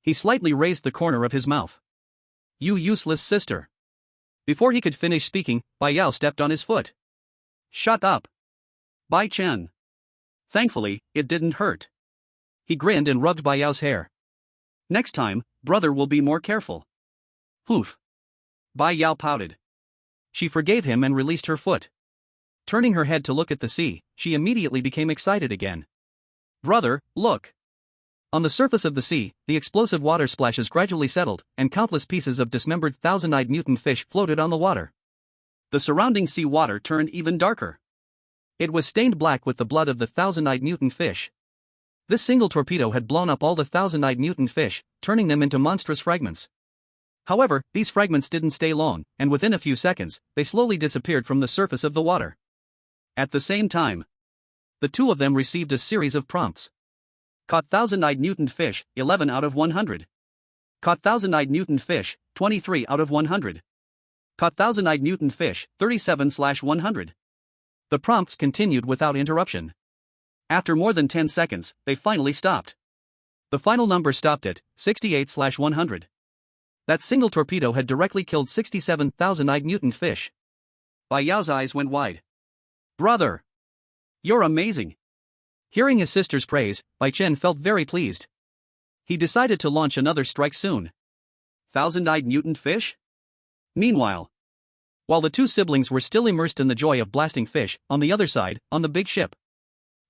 he slightly raised the corner of his mouth. "You useless sister." Before he could finish speaking, Bai Yao stepped on his foot. "Shut up, Bai Chen." Thankfully, it didn't hurt. He grinned and rubbed Bai Yao's hair. "Next time, brother will be more careful." "Poof." Bai Yao pouted. She forgave him and released her foot. Turning her head to look at the sea, she immediately became excited again. "Brother, look." On the surface of the sea, the explosive water splashes gradually settled, and countless pieces of dismembered thousand-eyed mutant fish floated on the water. The surrounding sea water turned even darker. It was stained black with the blood of the thousand-eyed mutant fish. This single torpedo had blown up all the thousand-eyed mutant fish, turning them into monstrous fragments. However, these fragments didn't stay long, and within a few seconds, they slowly disappeared from the surface of the water. At the same time, the two of them received a series of prompts. Caught thousand-eyed mutant fish, 11 out of 100. Caught thousand-eyed mutant fish, 23 out of 100. Caught thousand-eyed mutant fish, 37/100. The prompts continued without interruption. After more than 10 seconds, they finally stopped. The final number stopped at 68/100. That single torpedo had directly killed 67,000-eyed mutant fish. Bai Yao's eyes went wide. Brother! You're amazing! Hearing his sister's praise, Bai Chen felt very pleased. He decided to launch another strike soon. Thousand-eyed mutant fish? Meanwhile, while the two siblings were still immersed in the joy of blasting fish, on the other side, on the big ship,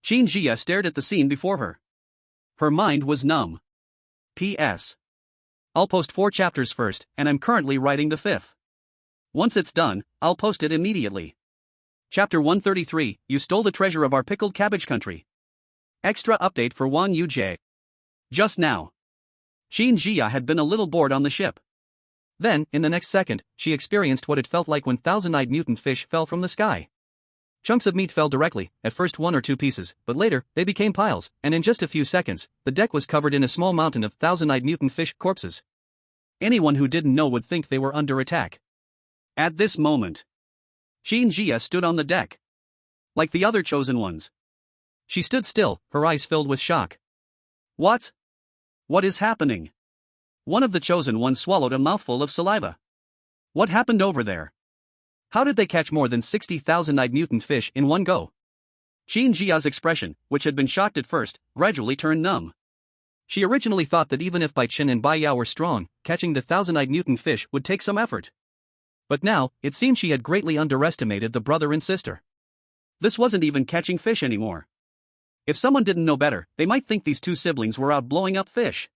Qin Jia stared at the scene before her. Her mind was numb. P.S. I'll post 4 chapters first, and I'm currently writing the 5th. Once it's done, I'll post it immediately. Chapter 133, You Stole the Treasure of Our Pickled Cabbage Country. Extra update for Wan Yujie. Just now, Qin Jia had been a little bored on the ship. Then, in the next second, she experienced what it felt like when thousand-eyed mutant fish fell from the sky. Chunks of meat fell directly, at first 1 or 2 pieces, but later, they became piles, and in just a few seconds, the deck was covered in a small mountain of thousand-eyed mutant fish corpses. Anyone who didn't know would think they were under attack. At this moment, Qin Jia stood on the deck. Like the other chosen ones. She stood still, her eyes filled with shock. What? What is happening? One of the chosen ones swallowed a mouthful of saliva. What happened over there? How did they catch more than 60,000-eyed mutant fish in one go? Qin Jia's expression, which had been shocked at first, gradually turned numb. She originally thought that even if Bai Chen and Bai Yao were strong, catching the thousand-eyed mutant fish would take some effort. But now, it seemed she had greatly underestimated the brother and sister. This wasn't even catching fish anymore. If someone didn't know better, they might think these two siblings were out blowing up fish.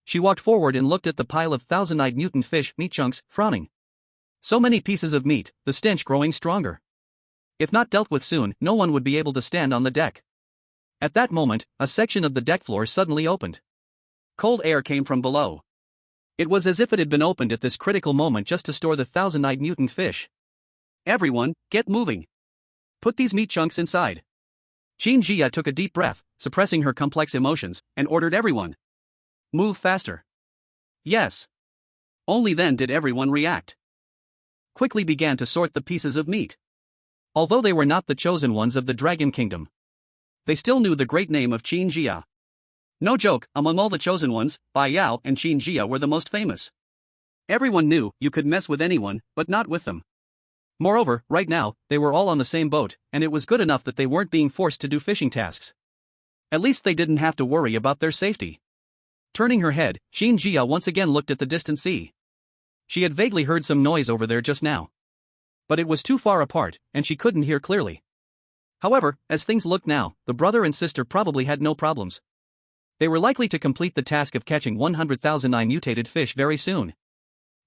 She walked forward and looked at the pile of thousand-eyed mutant fish meat chunks, frowning. So many pieces of meat, the stench growing stronger. If not dealt with soon, no one would be able to stand on the deck. At that moment, a section of the deck floor suddenly opened. Cold air came from below. It was as if it had been opened at this critical moment just to store the thousand-eyed mutant fish. Everyone, get moving. Put these meat chunks inside. Qin Jia took a deep breath, suppressing her complex emotions, and ordered everyone. Move faster. Yes. Only then did everyone react. Quickly began to sort the pieces of meat. Although they were not the chosen ones of the Dragon Kingdom, they still knew the great name of Qin Jia. No joke, among all the chosen ones, Bai Yao and Qin Jia were the most famous. Everyone knew you could mess with anyone, but not with them. Moreover, right now, they were all on the same boat, and it was good enough that they weren't being forced to do fishing tasks. At least they didn't have to worry about their safety. Turning her head, Qin Jia once again looked at the distant sea. She had vaguely heard some noise over there just now. But it was too far apart, and she couldn't hear clearly. However, as things looked now, the brother and sister probably had no problems. They were likely to complete the task of catching 100,000 mutated fish very soon.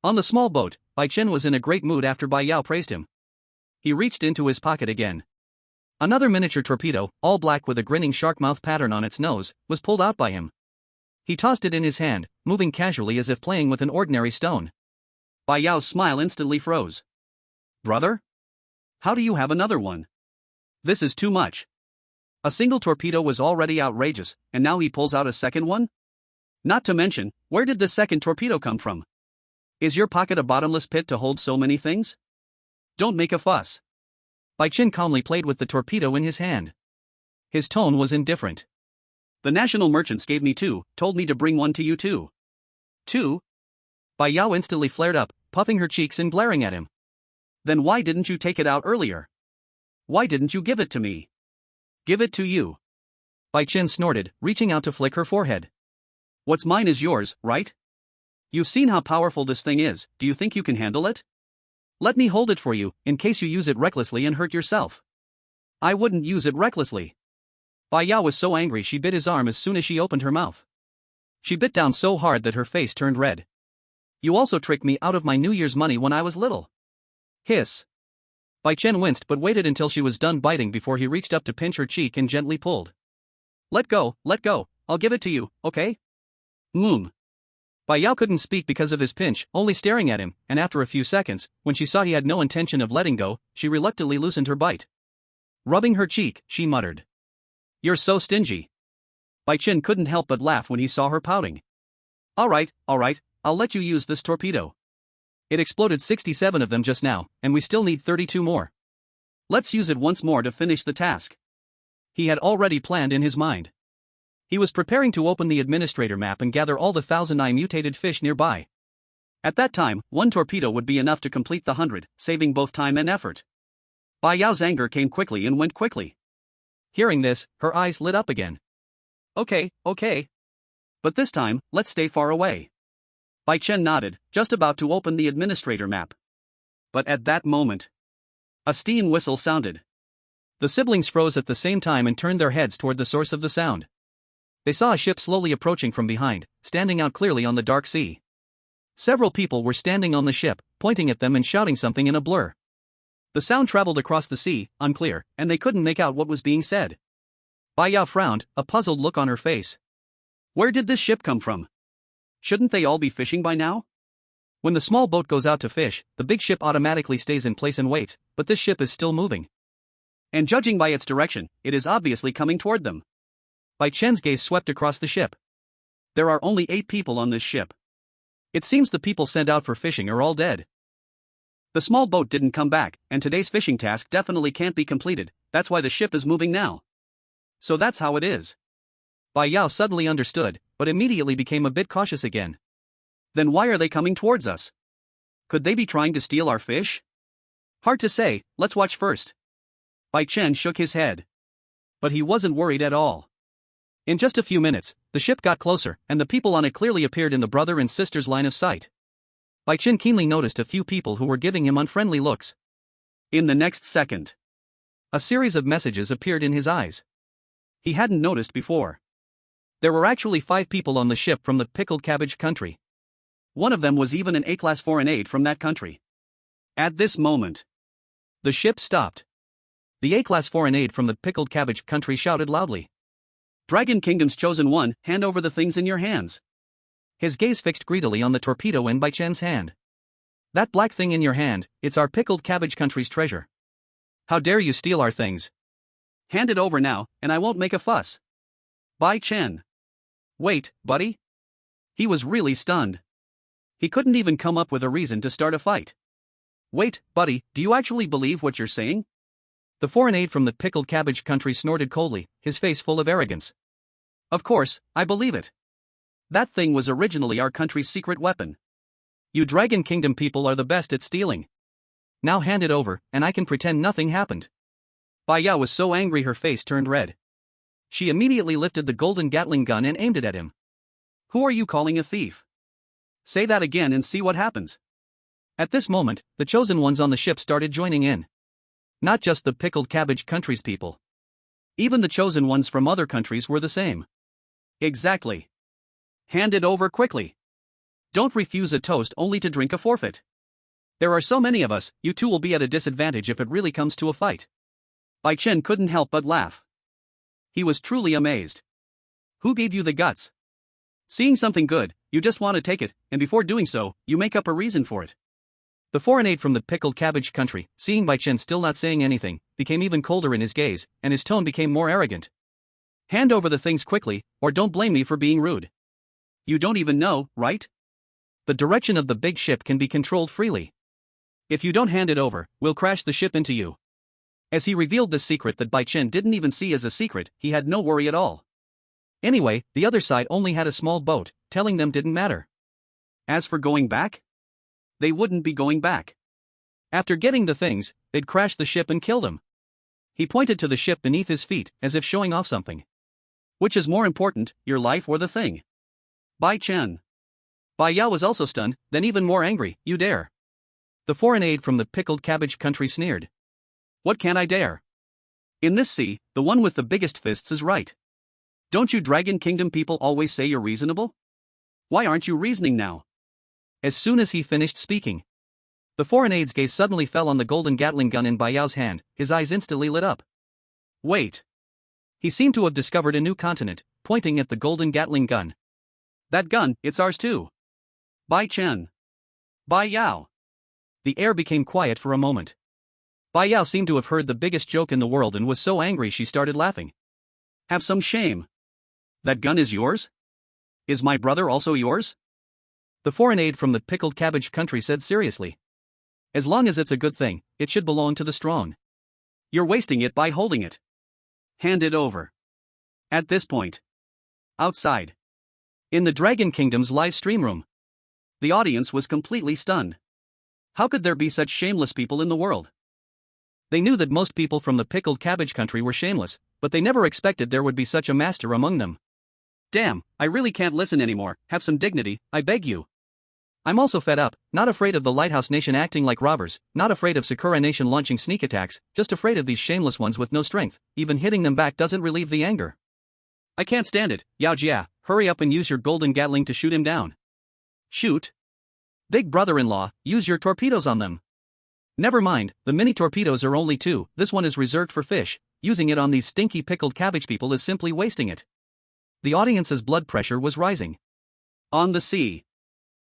On the small boat, Bai Chen was in a great mood after Bai Yao praised him. He reached into his pocket again. Another miniature torpedo, all black with a grinning shark mouth pattern on its nose, was pulled out by him. He tossed it in his hand, moving casually as if playing with an ordinary stone. Bai Yao's smile instantly froze. Brother? How do you have another one? This is too much. A single torpedo was already outrageous, and now he pulls out a second one? Not to mention, where did the second torpedo come from? Is your pocket a bottomless pit to hold so many things? Don't make a fuss. Bai Chen calmly played with the torpedo in his hand. His tone was indifferent. The national merchants gave me 2, told me to bring one to you too. 2? Bai Yao instantly flared up, puffing her cheeks and glaring at him. Then why didn't you take it out earlier? Why didn't you give it to me? Give it to you. Bai Chen snorted, reaching out to flick her forehead. What's mine is yours, right? You've seen how powerful this thing is, do you think you can handle it? Let me hold it for you, in case you use it recklessly and hurt yourself. I wouldn't use it recklessly. Bai Yao was so angry she bit his arm as soon as she opened her mouth. She bit down so hard that her face turned red. You also tricked me out of my New Year's money when I was little. Hiss. Bai Chen winced but waited until she was done biting before he reached up to pinch her cheek and gently pulled. Let go, I'll give it to you, okay? Bai Yao couldn't speak because of his pinch, only staring at him, and after a few seconds, when she saw he had no intention of letting go, she reluctantly loosened her bite. Rubbing her cheek, she muttered. You're so stingy. Bai Chen couldn't help but laugh when he saw her pouting. Alright, I'll let you use this torpedo. It exploded 67 of them just now, and we still need 32 more. Let's use it once more to finish the task. He had already planned in his mind. He was preparing to open the administrator map and gather all the 1,009 mutated fish nearby. At that time, one torpedo would be enough to complete the 100, saving both time and effort. Bai Yao's anger came quickly and went quickly. Hearing this, her eyes lit up again. Okay. But this time, let's stay far away. Bai Chen nodded, just about to open the administrator map. But at that moment, a steam whistle sounded. The siblings froze at the same time and turned their heads toward the source of the sound. They saw a ship slowly approaching from behind, standing out clearly on the dark sea. Several people were standing on the ship, pointing at them and shouting something in a blur. The sound traveled across the sea, unclear, and they couldn't make out what was being said. Bai Yao frowned, a puzzled look on her face. Where did this ship come from? Shouldn't they all be fishing by now? When the small boat goes out to fish, the big ship automatically stays in place and waits, but this ship is still moving. And judging by its direction, it is obviously coming toward them. Bai Chen's gaze swept across the ship. There are only 8 people on this ship. It seems the people sent out for fishing are all dead. The small boat didn't come back, and today's fishing task definitely can't be completed, that's why the ship is moving now. So that's how it is. Bai Yao suddenly understood, but immediately became a bit cautious again. Then why are they coming towards us? Could they be trying to steal our fish? Hard to say, let's watch first. Bai Chen shook his head. But he wasn't worried at all. In just a few minutes, the ship got closer, and the people on it clearly appeared in the brother and sister's line of sight. Bai Chen keenly noticed a few people who were giving him unfriendly looks. In the next second, a series of messages appeared in his eyes. He hadn't noticed before. There were actually 5 people on the ship from the pickled cabbage country. One of them was even an A-class foreign aide from that country. At this moment, the ship stopped. The A-class foreign aide from the pickled cabbage country shouted loudly. Dragon Kingdom's chosen one, hand over the things in your hands. His gaze fixed greedily on the torpedo in Bai Chen's hand. That black thing in your hand, it's our pickled cabbage country's treasure. How dare you steal our things? Hand it over now, and I won't make a fuss. Bai Chen. Wait, buddy? He was really stunned. He couldn't even come up with a reason to start a fight. Wait, buddy, do you actually believe what you're saying? The foreign aide from the pickled cabbage country snorted coldly, his face full of arrogance. Of course, I believe it. That thing was originally our country's secret weapon. You Dragon Kingdom people are the best at stealing. Now hand it over, and I can pretend nothing happened. Bai Yao was so angry her face turned red. She immediately lifted the golden Gatling gun and aimed it at him. Who are you calling a thief? Say that again and see what happens. At this moment, the chosen ones on the ship started joining in. Not just the pickled cabbage country's people. Even the chosen ones from other countries were the same. Exactly. Hand it over quickly. Don't refuse a toast only to drink a forfeit. There are so many of us, you two will be at a disadvantage if it really comes to a fight. Bai Chen couldn't help but laugh. He was truly amazed. Who gave you the guts? Seeing something good, you just want to take it, and before doing so, you make up a reason for it. The foreign aide from the pickled cabbage country, seeing Bai Chen still not saying anything, became even colder in his gaze, and his tone became more arrogant. Hand over the things quickly, or don't blame me for being rude. You don't even know, right? The direction of the big ship can be controlled freely. If you don't hand it over, we'll crash the ship into you. As he revealed this secret that Bai Chen didn't even see as a secret, he had no worry at all. Anyway, the other side only had a small boat, telling them didn't matter. As for going back? They wouldn't be going back. After getting the things, they'd crash the ship and kill them. He pointed to the ship beneath his feet, as if showing off something. Which is more important, your life or the thing? Bai Chen. Bai Yao was also stunned, then even more angry. You dare? The foreign aide from the pickled cabbage country sneered. What can I dare? In this sea, the one with the biggest fists is right. Don't you Dragon Kingdom people always say you're reasonable? Why aren't you reasoning now? As soon as he finished speaking, the foreign aide's gaze suddenly fell on the golden Gatling gun in Bai Yao's hand, his eyes instantly lit up. Wait. He seemed to have discovered a new continent, pointing at the golden Gatling gun. That gun, it's ours too. Bai Chen. Bai Yao. The air became quiet for a moment. Bai Yao seemed to have heard the biggest joke in the world and was so angry she started laughing. Have some shame. That gun is yours? Is my brother also yours? The foreign aide from the pickled cabbage country said seriously. As long as it's a good thing, it should belong to the strong. You're wasting it by holding it. Hand it over. At this point. Outside. In the Dragon Kingdom's live stream room. The audience was completely stunned. How could there be such shameless people in the world? They knew that most people from the pickled cabbage country were shameless, but they never expected there would be such a master among them. Damn, I really can't listen anymore. Have some dignity, I beg you. I'm also fed up, not afraid of the Lighthouse Nation acting like robbers, not afraid of Sakura Nation launching sneak attacks, just afraid of these shameless ones with no strength. Even hitting them back doesn't relieve the anger. I can't stand it. Yao Jia, hurry up and use your golden gatling to shoot him down. Shoot? Big brother-in-law, use your torpedoes on them. Never mind, the mini torpedoes are only 2, this one is reserved for fish. Using it on these stinky pickled cabbage people is simply wasting it. The audience's blood pressure was rising. On the sea.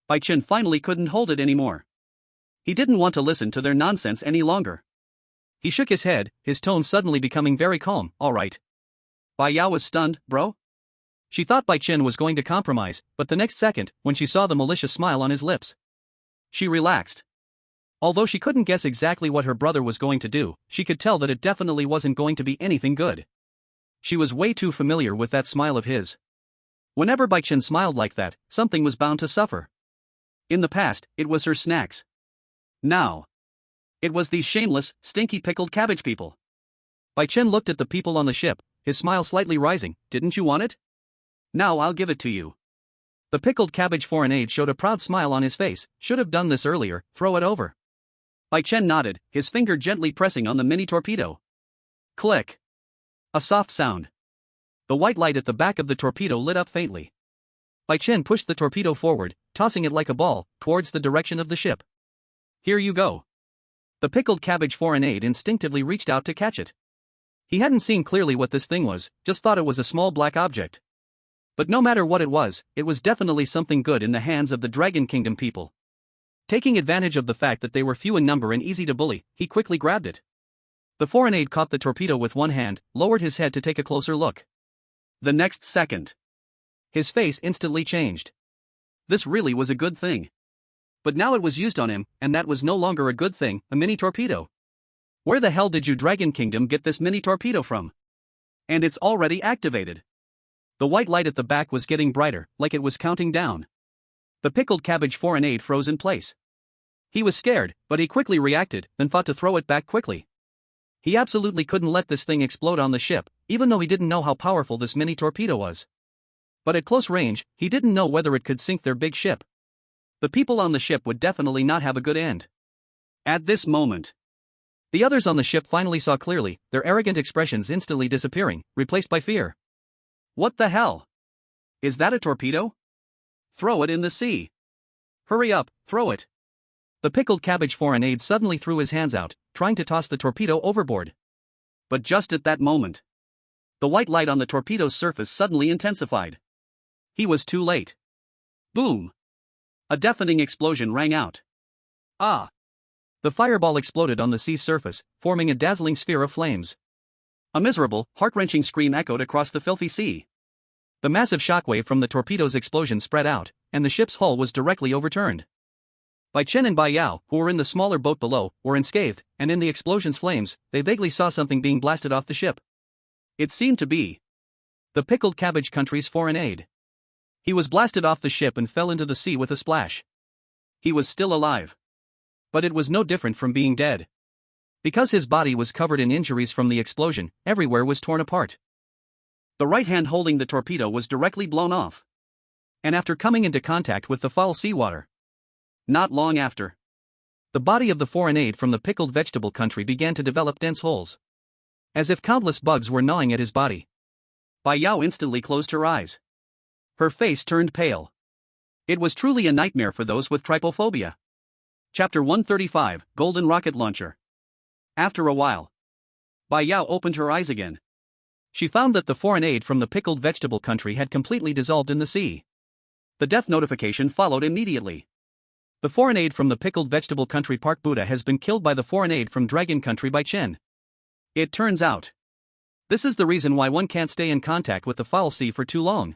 Bai Chen finally couldn't hold it anymore. He didn't want to listen to their nonsense any longer. He shook his head, his tone suddenly becoming very calm. Alright. Bai Yao was stunned, bro. She thought Bai Chen was going to compromise, but the next second, when she saw the malicious smile on his lips, she relaxed. Although she couldn't guess exactly what her brother was going to do, she could tell that it definitely wasn't going to be anything good. She was way too familiar with that smile of his. Whenever Bai Chen smiled like that, something was bound to suffer. In the past, it was her snacks. Now, it was these shameless, stinky pickled cabbage people. Bai Chen looked at the people on the ship, his smile slightly rising. Didn't you want it? Now I'll give it to you. The pickled cabbage foreign aide showed a proud smile on his face. Should have done this earlier, throw it over. Bai Chen nodded, his finger gently pressing on the mini torpedo. Click. A soft sound. The white light at the back of the torpedo lit up faintly. Bai Chen pushed the torpedo forward, tossing it like a ball, towards the direction of the ship. Here you go. The pickled cabbage foreign aide instinctively reached out to catch it. He hadn't seen clearly what this thing was, just thought it was a small black object. But no matter what it was definitely something good in the hands of the Dragon Kingdom people. Taking advantage of the fact that they were few in number and easy to bully, he quickly grabbed it. The foreign aide caught the torpedo with one hand, lowered his head to take a closer look. The next second, his face instantly changed. This really was a good thing. But now it was used on him, and that was no longer a good thing, a mini torpedo. Where the hell did you Dragon Kingdom get this mini torpedo from? And it's already activated. The white light at the back was getting brighter, like it was counting down. The pickled cabbage foreign aide froze in place. He was scared, but he quickly reacted, then fought to throw it back quickly. He absolutely couldn't let this thing explode on the ship, even though he didn't know how powerful this mini torpedo was. But at close range, he didn't know whether it could sink their big ship. The people on the ship would definitely not have a good end. At this moment, the others on the ship finally saw clearly, their arrogant expressions instantly disappearing, replaced by fear. What the hell? Is that a torpedo? Throw it in the sea. Hurry up, throw it. The pickled cabbage foreign aide suddenly threw his hands out, trying to toss the torpedo overboard. But just at that moment, the white light on the torpedo's surface suddenly intensified. He was too late. Boom! A deafening explosion rang out. Ah! The fireball exploded on the sea's surface, forming a dazzling sphere of flames. A miserable, heart-wrenching scream echoed across the filthy sea. The massive shockwave from the torpedo's explosion spread out, and the ship's hull was directly overturned. Bai Chen and Bai Yao, who were in the smaller boat below, were unscathed, and in the explosion's flames, they vaguely saw something being blasted off the ship. It seemed to be the pickled cabbage country's foreign aide. He was blasted off the ship and fell into the sea with a splash. He was still alive. But it was no different from being dead. Because his body was covered in injuries from the explosion, everywhere was torn apart. The right hand holding the torpedo was directly blown off. And after coming into contact with the foul seawater, not long after, the body of the foreign aide from the pickled vegetable country began to develop dense holes. As if countless bugs were gnawing at his body. Bai Yao instantly closed her eyes. Her face turned pale. It was truly a nightmare for those with trypophobia. Chapter 135, Golden Rocket Launcher. After a while, Bai Yao opened her eyes again. She found that the foreign aide from the pickled vegetable country had completely dissolved in the sea. The death notification followed immediately. The foreign aide from the pickled vegetable country Park Buddha has been killed by the foreign aide from Dragon Country Bai Chen. It turns out, this is the reason why one can't stay in contact with the foul sea for too long.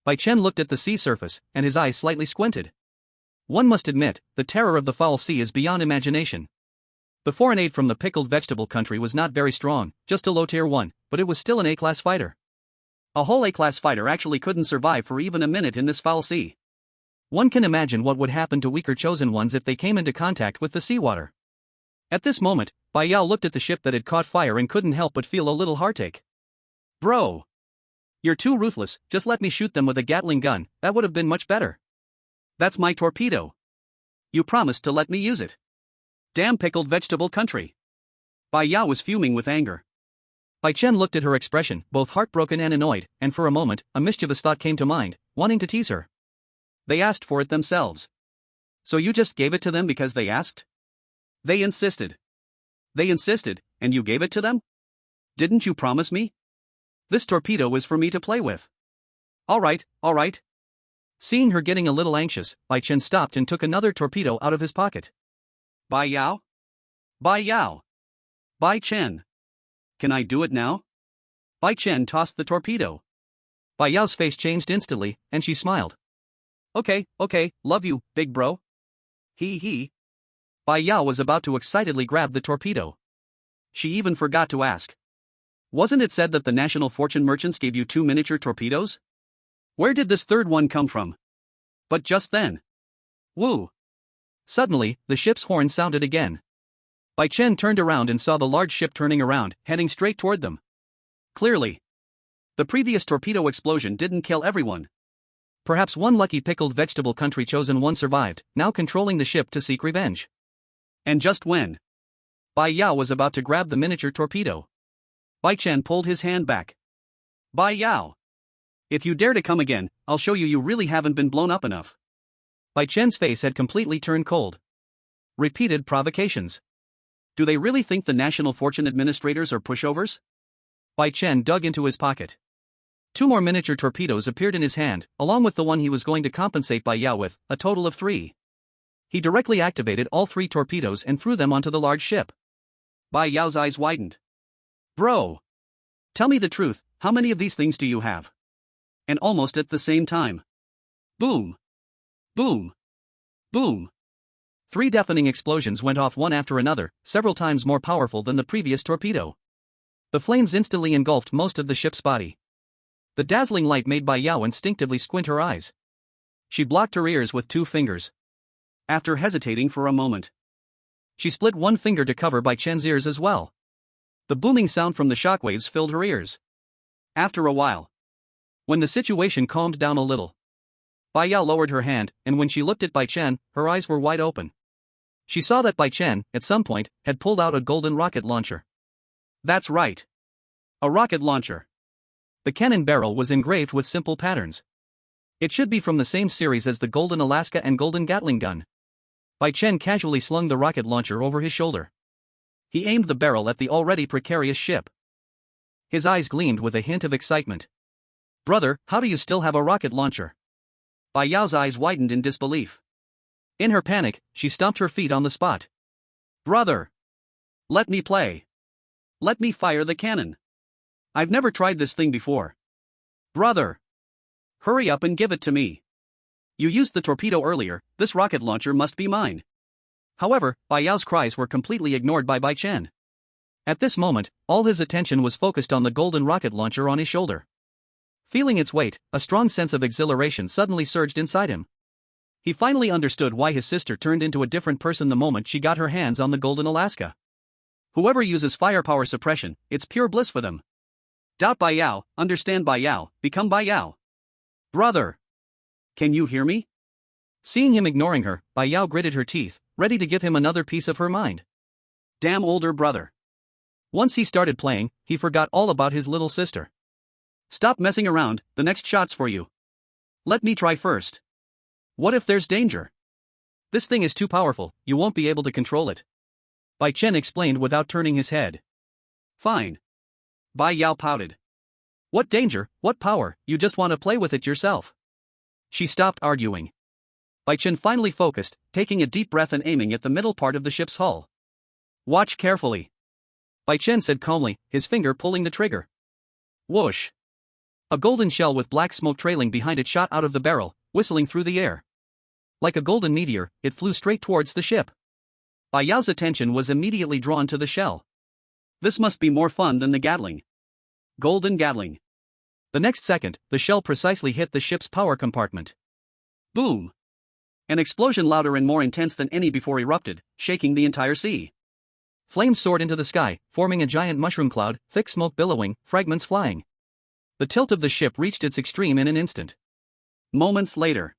Bai Chen looked at the sea surface, and his eyes slightly squinted. One must admit, the terror of the foul sea is beyond imagination. The foreign aide from the pickled vegetable country was not very strong, just a low tier 1, but it was still an A-class fighter. A whole A-class fighter actually couldn't survive for even a minute in this foul sea. One can imagine what would happen to weaker chosen ones if they came into contact with the seawater. At this moment, Bai Yao looked at the ship that had caught fire and couldn't help but feel a little heartache. Bro! You're too ruthless, just let me shoot them with a Gatling gun, that would have been much better. That's my torpedo. You promised to let me use it. Damn pickled vegetable country. Bai Yao was fuming with anger. Bai Chen looked at her expression, both heartbroken and annoyed, and for a moment, a mischievous thought came to mind, wanting to tease her. They asked for it themselves. So you just gave it to them because they asked? They insisted. They insisted, and you gave it to them? Didn't you promise me? This torpedo is for me to play with. Alright. Seeing her getting a little anxious, Bai Chen stopped and took another torpedo out of his pocket. Bai Yao? Bai Yao? Bai Chen? Can I do it now? Bai Chen tossed the torpedo. Bai Yao's face changed instantly, and she smiled. Okay, love you, big bro. He. Bai Yao was about to excitedly grab the torpedo. She even forgot to ask. Wasn't it said that the National Fortune Merchants gave you 2 miniature torpedoes? Where did this third one come from? But just then. Woo! Suddenly, the ship's horn sounded again. Bai Chen turned around and saw the large ship turning around, heading straight toward them. Clearly. The previous torpedo explosion didn't kill everyone. Perhaps one lucky pickled vegetable country chosen one survived, now controlling the ship to seek revenge. And just when Bai Yao was about to grab the miniature torpedo, Bai Chen pulled his hand back. Bai Yao! If you dare to come again, I'll show you really haven't been blown up enough. Bai Chen's face had completely turned cold. Repeated provocations. Do they really think the National Fortune administrators are pushovers? Bai Chen dug into his pocket. 2 more miniature torpedoes appeared in his hand, along with the one he was going to compensate Bai Yao with, a total of 3. He directly activated all 3 torpedoes and threw them onto the large ship. Bai Yao's eyes widened. Bro! Tell me the truth, how many of these things do you have? And almost at the same time. Boom! Boom! Boom! 3 deafening explosions went off one after another, several times more powerful than the previous torpedo. The flames instantly engulfed most of the ship's body. The dazzling light made Bai Yao instinctively squint her eyes. She blocked her ears with 2 fingers. After hesitating for a moment, she split one finger to cover Bai Chen's ears as well. The booming sound from the shockwaves filled her ears. After a while, when the situation calmed down a little, Bai Yao lowered her hand, and when she looked at Bai Chen, her eyes were wide open. She saw that Bai Chen, at some point, had pulled out a golden rocket launcher. That's right. A rocket launcher. The cannon barrel was engraved with simple patterns. It should be from the same series as the Golden Alaska and Golden Gatling gun. Bai Chen casually slung the rocket launcher over his shoulder. He aimed the barrel at the already precarious ship. His eyes gleamed with a hint of excitement. Brother, how do you still have a rocket launcher? Bai Yao's eyes widened in disbelief. In her panic, she stomped her feet on the spot. Brother! Let me play. Let me fire the cannon. I've never tried this thing before. Brother! Hurry up and give it to me. You used the torpedo earlier, this rocket launcher must be mine. However, Bai Yao's cries were completely ignored by Bai Chen. At this moment, all his attention was focused on the golden rocket launcher on his shoulder. Feeling its weight, a strong sense of exhilaration suddenly surged inside him. He finally understood why his sister turned into a different person the moment she got her hands on the Golden Alaska. Whoever uses firepower suppression, it's pure bliss for them. Doubt Bai Yao, understand Bai Yao, become Bai Yao. Brother! Can you hear me? Seeing him ignoring her, Bai Yao gritted her teeth, ready to give him another piece of her mind. Damn older brother. Once he started playing, he forgot all about his little sister. Stop messing around, the next shot's for you. Let me try first. What if there's danger? This thing is too powerful, you won't be able to control it. Bai Chen explained without turning his head. Fine. Bai Yao pouted. What danger, what power, you just want to play with it yourself. She stopped arguing. Bai Chen finally focused, taking a deep breath and aiming at the middle part of the ship's hull. Watch carefully. Bai Chen said calmly, his finger pulling the trigger. Whoosh. A golden shell with black smoke trailing behind it shot out of the barrel, whistling through the air. Like a golden meteor, it flew straight towards the ship. Bai Yao's attention was immediately drawn to the shell. This must be more fun than the Gatling. Golden Gatling. The next second, the shell precisely hit the ship's power compartment. Boom. An explosion louder and more intense than any before erupted, shaking the entire sea. Flames soared into the sky, forming a giant mushroom cloud, thick smoke billowing, fragments flying. The tilt of the ship reached its extreme in an instant. Moments later,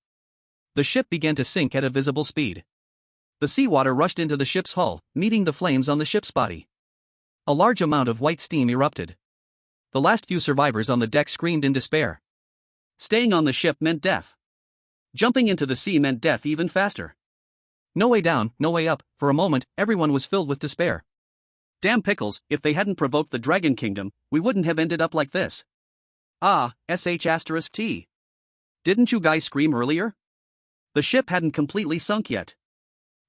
the ship began to sink at a visible speed. The seawater rushed into the ship's hull, meeting the flames on the ship's body. A large amount of white steam erupted. The last few survivors on the deck screamed in despair. Staying on the ship meant death. Jumping into the sea meant death even faster. No way down, no way up. For a moment, everyone was filled with despair. Damn pickles, if they hadn't provoked the Dragon Kingdom, we wouldn't have ended up like this. Ah, sh*t. Didn't you guys scream earlier? The ship hadn't completely sunk yet.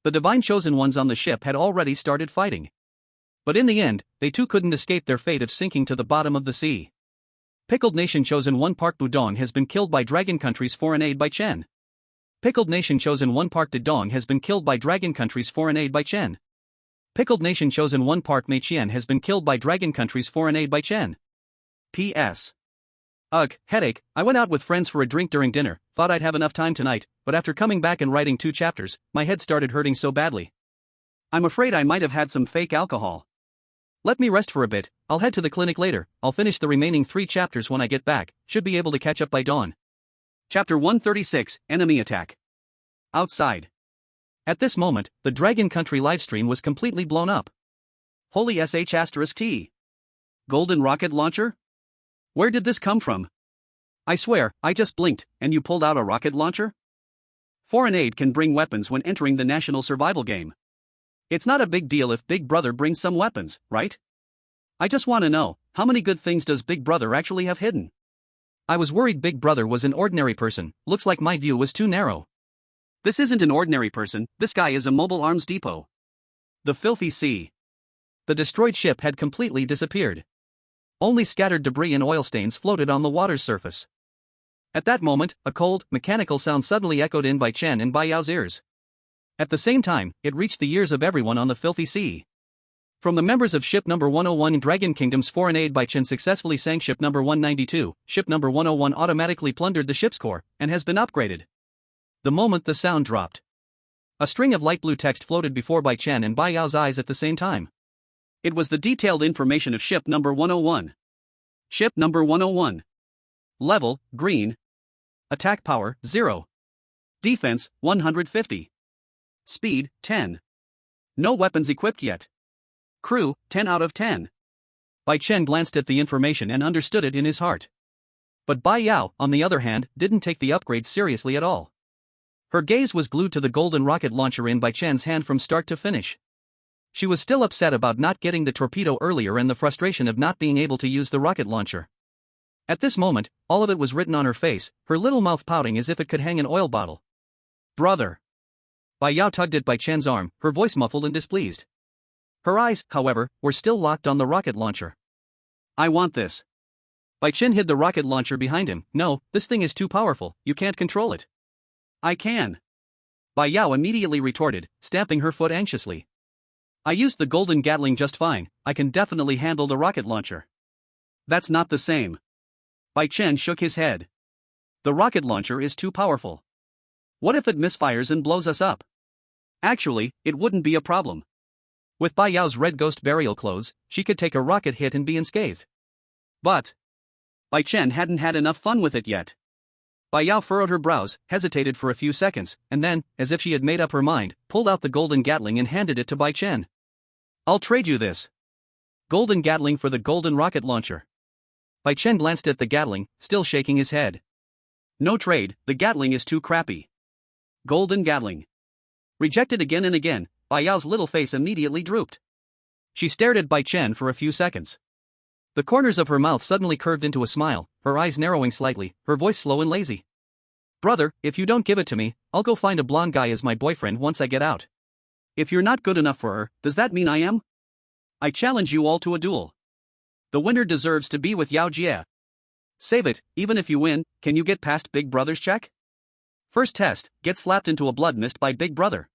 The divine chosen ones on the ship had already started fighting. But in the end, they too couldn't escape their fate of sinking to the bottom of the sea. Pickled Nation Chosen 1 Park Budong has been killed by Dragon Country's foreign aid Bai Chen. Pickled Nation Chosen 1 Park Dedong has been killed by Dragon Country's foreign aid Bai Chen. Pickled Nation Chosen 1 Park Mei Qian has been killed by Dragon Country's foreign aid Bai Chen. P.S. Ugh, headache. I went out with friends for a drink during dinner, thought I'd have enough time tonight, but after coming back and writing 2 chapters, my head started hurting so badly. I'm afraid I might have had some fake alcohol. Let me rest for a bit, I'll head to the clinic later, I'll finish the remaining 3 chapters when I get back, should be able to catch up by dawn. Chapter 136, Enemy Attack. Outside. At this moment, the Dragon Country livestream was completely blown up. Holy sh*t. Golden rocket launcher? Where did this come from? I swear, I just blinked, and you pulled out a rocket launcher? Foreign aid can bring weapons when entering the national survival game. It's not a big deal if Big Brother brings some weapons, right? I just want to know, how many good things does Big Brother actually have hidden? I was worried Big Brother was an ordinary person, looks like my view was too narrow. This isn't an ordinary person, this guy is a mobile arms depot. The filthy sea. The destroyed ship had completely disappeared. Only scattered debris and oil stains floated on the water's surface. At that moment, a cold, mechanical sound suddenly echoed in Bai Chen and Bai Yao's ears. At the same time, it reached the ears of everyone on the filthy sea. From the members of Ship Number 101 Dragon Kingdom's foreign aid, Bai Chen successfully sank Ship Number 192, Ship Number 101 automatically plundered the ship's core, and has been upgraded. The moment the sound dropped, a string of light blue text floated before Bai Chen and Bai Yao's eyes at the same time. It was the detailed information of Ship Number 101. Ship Number 101. Level, green. Attack power, 0. Defense, 150. Speed, 10. No weapons equipped yet. Crew, 10 out of 10. Bai Chen glanced at the information and understood it in his heart. But Bai Yao, on the other hand, didn't take the upgrade seriously at all. Her gaze was glued to the golden rocket launcher in Bai Chen's hand from start to finish. She was still upset about not getting the torpedo earlier and the frustration of not being able to use the rocket launcher. At this moment, all of it was written on her face, her little mouth pouting as if it could hang an oil bottle. Brother. Bai Yao tugged at Bai Chen's arm, her voice muffled and displeased. Her eyes, however, were still locked on the rocket launcher. I want this. Bai Chen hid the rocket launcher behind him. No, this thing is too powerful, you can't control it. I can. Bai Yao immediately retorted, stamping her foot anxiously. I used the golden Gatling just fine, I can definitely handle the rocket launcher. That's not the same. Bai Chen shook his head. The rocket launcher is too powerful. What if it misfires and blows us up? Actually, it wouldn't be a problem. With Bai Yao's red ghost burial clothes, she could take a rocket hit and be unscathed. But Bai Chen hadn't had enough fun with it yet. Bai Yao furrowed her brows, hesitated for a few seconds, and then, as if she had made up her mind, pulled out the golden Gatling and handed it to Bai Chen. I'll trade you this. Golden Gatling for the golden rocket launcher. Bai Chen glanced at the Gatling, still shaking his head. No trade, the Gatling is too crappy. Golden Gatling. Rejected again and again, Bai Yao's little face immediately drooped. She stared at Bai Chen for a few seconds. The corners of her mouth suddenly curved into a smile, her eyes narrowing slightly, her voice slow and lazy. Brother, if you don't give it to me, I'll go find a blonde guy as my boyfriend once I get out. If you're not good enough for her, does that mean I am? I challenge you all to a duel. The winner deserves to be with Yao Jie. Save it, even if you win, can you get past Big Brother's check? First test, get slapped into a blood mist by Big Brother.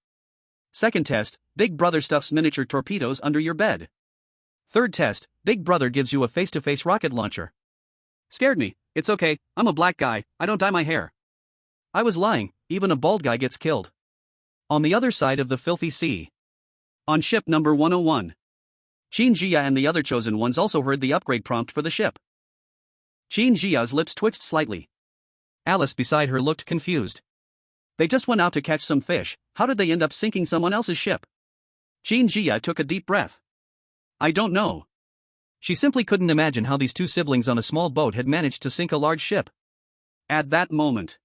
Second test, Big Brother stuffs miniature torpedoes under your bed. Third test, Big Brother gives you a face-to-face rocket launcher. Scared me, it's okay, I'm a black guy, I don't dye my hair. I was lying, even a bald guy gets killed. On the other side of the filthy sea. On ship number 101. Qin Jia and the other chosen ones also heard the upgrade prompt for the ship. Qin Jia's lips twitched slightly. Alice beside her looked confused. They just went out to catch some fish, how did they end up sinking someone else's ship? Qin Jia took a deep breath. I don't know. She simply couldn't imagine how these two siblings on a small boat had managed to sink a large ship. At that moment,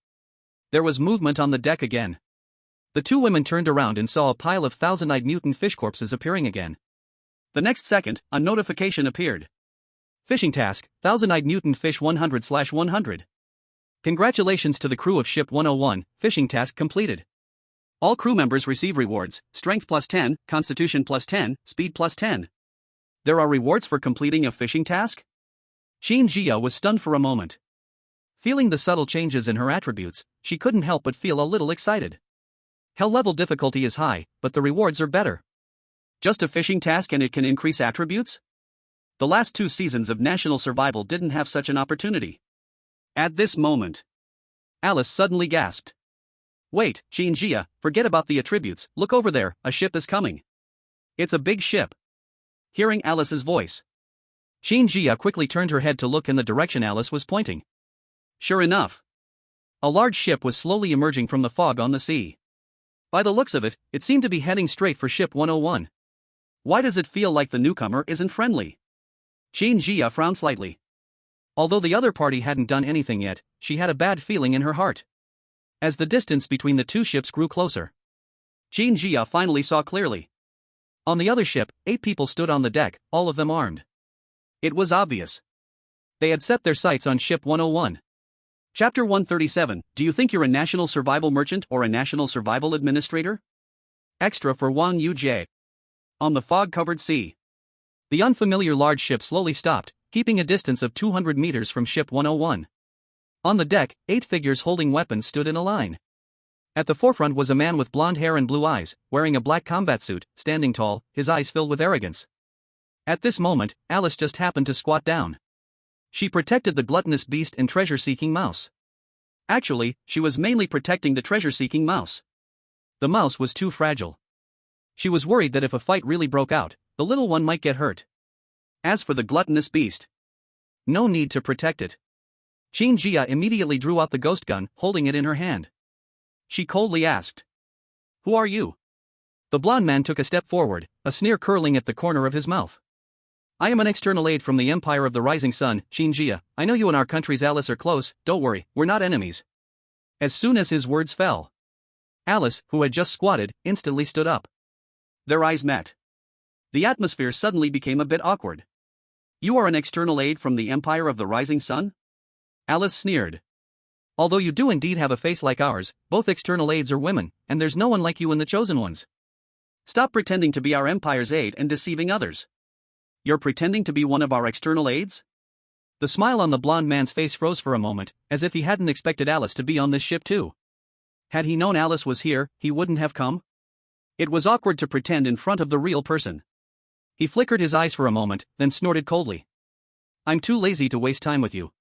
there was movement on the deck again. The two women turned around and saw a pile of thousand-eyed mutant fish corpses appearing again. The next second, a notification appeared. Fishing task, thousand-eyed mutant fish 100/100. Congratulations to the crew of Ship 101, fishing task completed. All crew members receive rewards, strength +10, constitution +10, speed +10. There are rewards for completing a fishing task? Qin Jia was stunned for a moment. Feeling the subtle changes in her attributes, she couldn't help but feel a little excited. Hell level difficulty is high, but the rewards are better. Just a fishing task and it can increase attributes? The last 2 seasons of National Survival didn't have such an opportunity. At this moment, Alice suddenly gasped. Wait, Qin Jia, forget about the attributes, look over there, a ship is coming. It's a big ship. Hearing Alice's voice, Qin Jia quickly turned her head to look in the direction Alice was pointing. Sure enough, a large ship was slowly emerging from the fog on the sea. By the looks of it, it seemed to be heading straight for Ship 101. Why does it feel like the newcomer isn't friendly? Qin Jia frowned slightly. Although the other party hadn't done anything yet, she had a bad feeling in her heart. As the distance between the two ships grew closer, Qin Jia finally saw clearly. On the other ship, 8 people stood on the deck, all of them armed. It was obvious. They had set their sights on Ship 101. Chapter 137, do you think you're a national survival merchant or a national survival administrator? Extra for Wang Yujie. On the fog-covered sea, the unfamiliar large ship slowly stopped, keeping a distance of 200 meters from Ship 101. On the deck, 8 figures holding weapons stood in a line. At the forefront was a man with blonde hair and blue eyes, wearing a black combat suit, standing tall, his eyes filled with arrogance. At this moment, Alice just happened to squat down. She protected the gluttonous beast and treasure-seeking mouse. Actually, she was mainly protecting the treasure-seeking mouse. The mouse was too fragile. She was worried that if a fight really broke out, the little one might get hurt. As for the gluttonous beast, no need to protect it. Qin Jia immediately drew out the ghost gun, holding it in her hand. She coldly asked, "Who are you?" The blond man took a step forward, a sneer curling at the corner of his mouth. "I am an external aid from the Empire of the Rising Sun, Qin Jia. I know you and our country's Alice are close, don't worry, we're not enemies." As soon as his words fell, Alice, who had just squatted, instantly stood up. Their eyes met. The atmosphere suddenly became a bit awkward. "You are an external aid from the Empire of the Rising Sun?" Alice sneered. "Although you do indeed have a face like ours, both external aids are women, and there's no one like you in the chosen ones." "Stop pretending to be our Empire's aid and deceiving others. You're pretending to be one of our external aids?" The smile on the blond man's face froze for a moment, as if he hadn't expected Alice to be on this ship too. Had he known Alice was here, he wouldn't have come? It was awkward to pretend in front of the real person. He flickered his eyes for a moment, then snorted coldly. "I'm too lazy to waste time with you.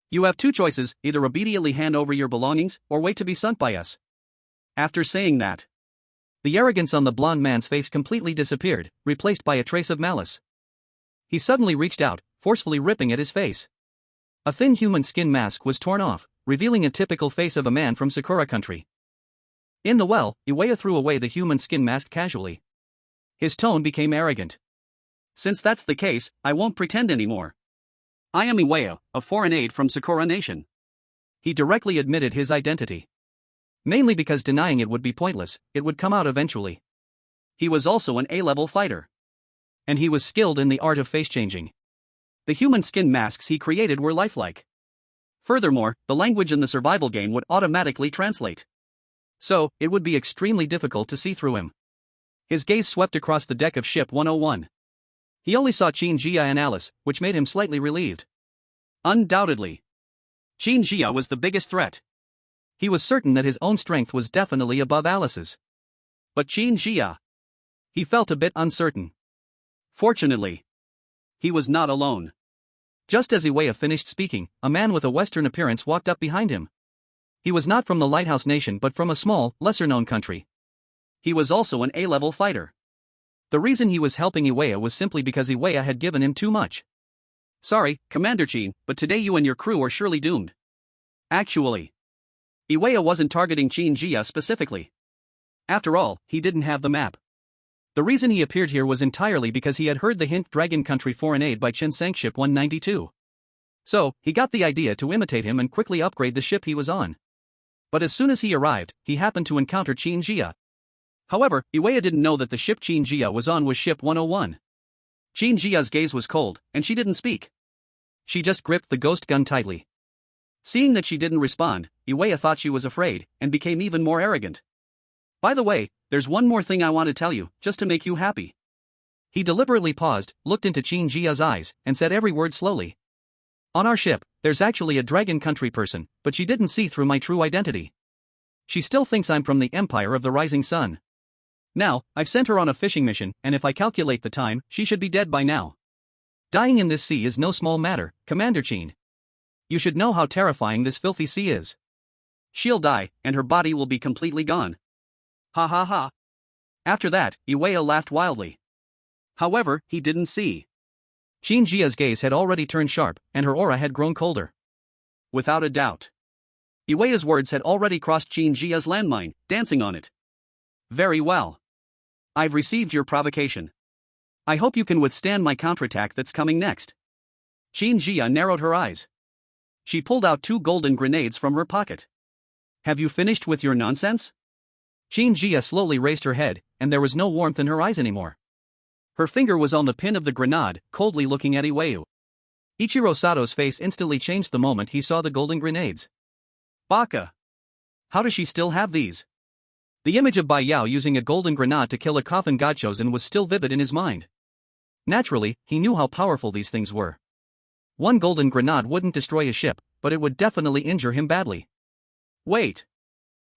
You have 2 choices, either obediently hand over your belongings, or wait to be sunk by us." After saying that, the arrogance on the blond man's face completely disappeared, replaced by a trace of malice. He suddenly reached out, forcefully ripping at his face. A thin human skin mask was torn off, revealing a typical face of a man from Sakura country. In the well, Iwaya threw away the human skin mask casually. His tone became arrogant. "Since that's the case, I won't pretend anymore. I am Iwaya, a foreign aide from Sakura Nation." He directly admitted his identity. Mainly because denying it would be pointless, it would come out eventually. He was also an A-level fighter. And he was skilled in the art of face changing. The human skin masks he created were lifelike. Furthermore, the language in the survival game would automatically translate. So, it would be extremely difficult to see through him. His gaze swept across the deck of Ship 101. He only saw Qin Jia and Alice, which made him slightly relieved. Undoubtedly, Qin Jia was the biggest threat. He was certain that his own strength was definitely above Alice's. But Qin Jia, he felt a bit uncertain. Fortunately, he was not alone. Just as Iwaya finished speaking, a man with a Western appearance walked up behind him. He was not from the Lighthouse Nation but from a small, lesser-known country. He was also an A-level fighter. The reason he was helping Iwaya was simply because Iwaya had given him too much. Sorry, Commander Chin, but today you and your crew are surely doomed. Actually, Iwaya wasn't targeting Qin Jia specifically. After all, he didn't have the map. The reason he appeared here was entirely because he had heard the hint Dragon Country Foreign Aid Bai Chen sank ship 192. So, he got the idea to imitate him and quickly upgrade the ship he was on. But as soon as he arrived, he happened to encounter Qin Jia. However, Iwaya didn't know that the ship Qin Jia was on was ship 101. Qin Jia's gaze was cold, and she didn't speak. She just gripped the ghost gun tightly. Seeing that she didn't respond, Iwaya thought she was afraid, and became even more arrogant. By the way, there's one more thing I want to tell you, just to make you happy. He deliberately paused, looked into Qin Jia's eyes, and said every word slowly. On our ship, there's actually a Dragon Country person, but she didn't see through my true identity. She still thinks I'm from the Empire of the Rising Sun. Now, I've sent her on a fishing mission, and if I calculate the time, she should be dead by now. Dying in this sea is no small matter, Commander Qin. You should know how terrifying this filthy sea is. She'll die, and her body will be completely gone. Ha ha ha. After that, Iwaya laughed wildly. However, he didn't see. Qin Jia's gaze had already turned sharp, and her aura had grown colder. Without a doubt. Iwaya's words had already crossed Qin Jia's landmine, dancing on it. Very well. I've received your provocation. I hope you can withstand my counterattack that's coming next. Qin Jia narrowed her eyes. She pulled out 2 golden grenades from her pocket. Have you finished with your nonsense? Qin Jia slowly raised her head, and there was no warmth in her eyes anymore. Her finger was on the pin of the grenade, coldly looking at Iwaya. Ichiro Sato's face instantly changed the moment he saw the golden grenades. Baka! How does she still have these? The image of Bai Yao using a golden grenade to kill a coffin godchosen was still vivid in his mind. Naturally, he knew how powerful these things were. One golden grenade wouldn't destroy a ship, but it would definitely injure him badly. Wait.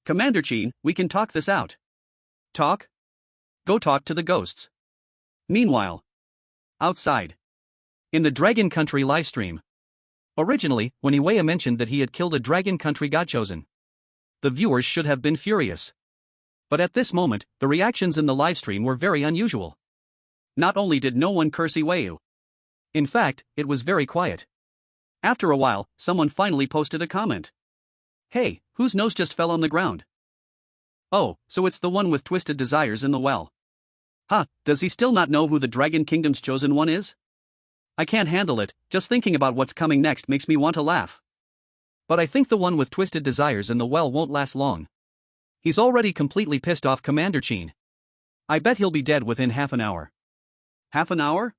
Commander Qin, we can talk this out. Talk? Go talk to the ghosts. Meanwhile, outside, in the Dragon Country livestream. Originally, when Iwaya mentioned that he had killed a Dragon Country godchosen, the viewers should have been furious. But at this moment, the reactions in the livestream were very unusual. Not only did no one curse Iwaya. In fact, it was very quiet. After a while, someone finally posted a comment. Hey, whose nose just fell on the ground? Oh, so it's the one with twisted desires in the well. Huh, does he still not know who the Dragon Kingdom's chosen one is? I can't handle it, just thinking about what's coming next makes me want to laugh. But I think the one with twisted desires in the well won't last long. He's already completely pissed off Commander Qin. I bet he'll be dead within half an hour. Half an hour?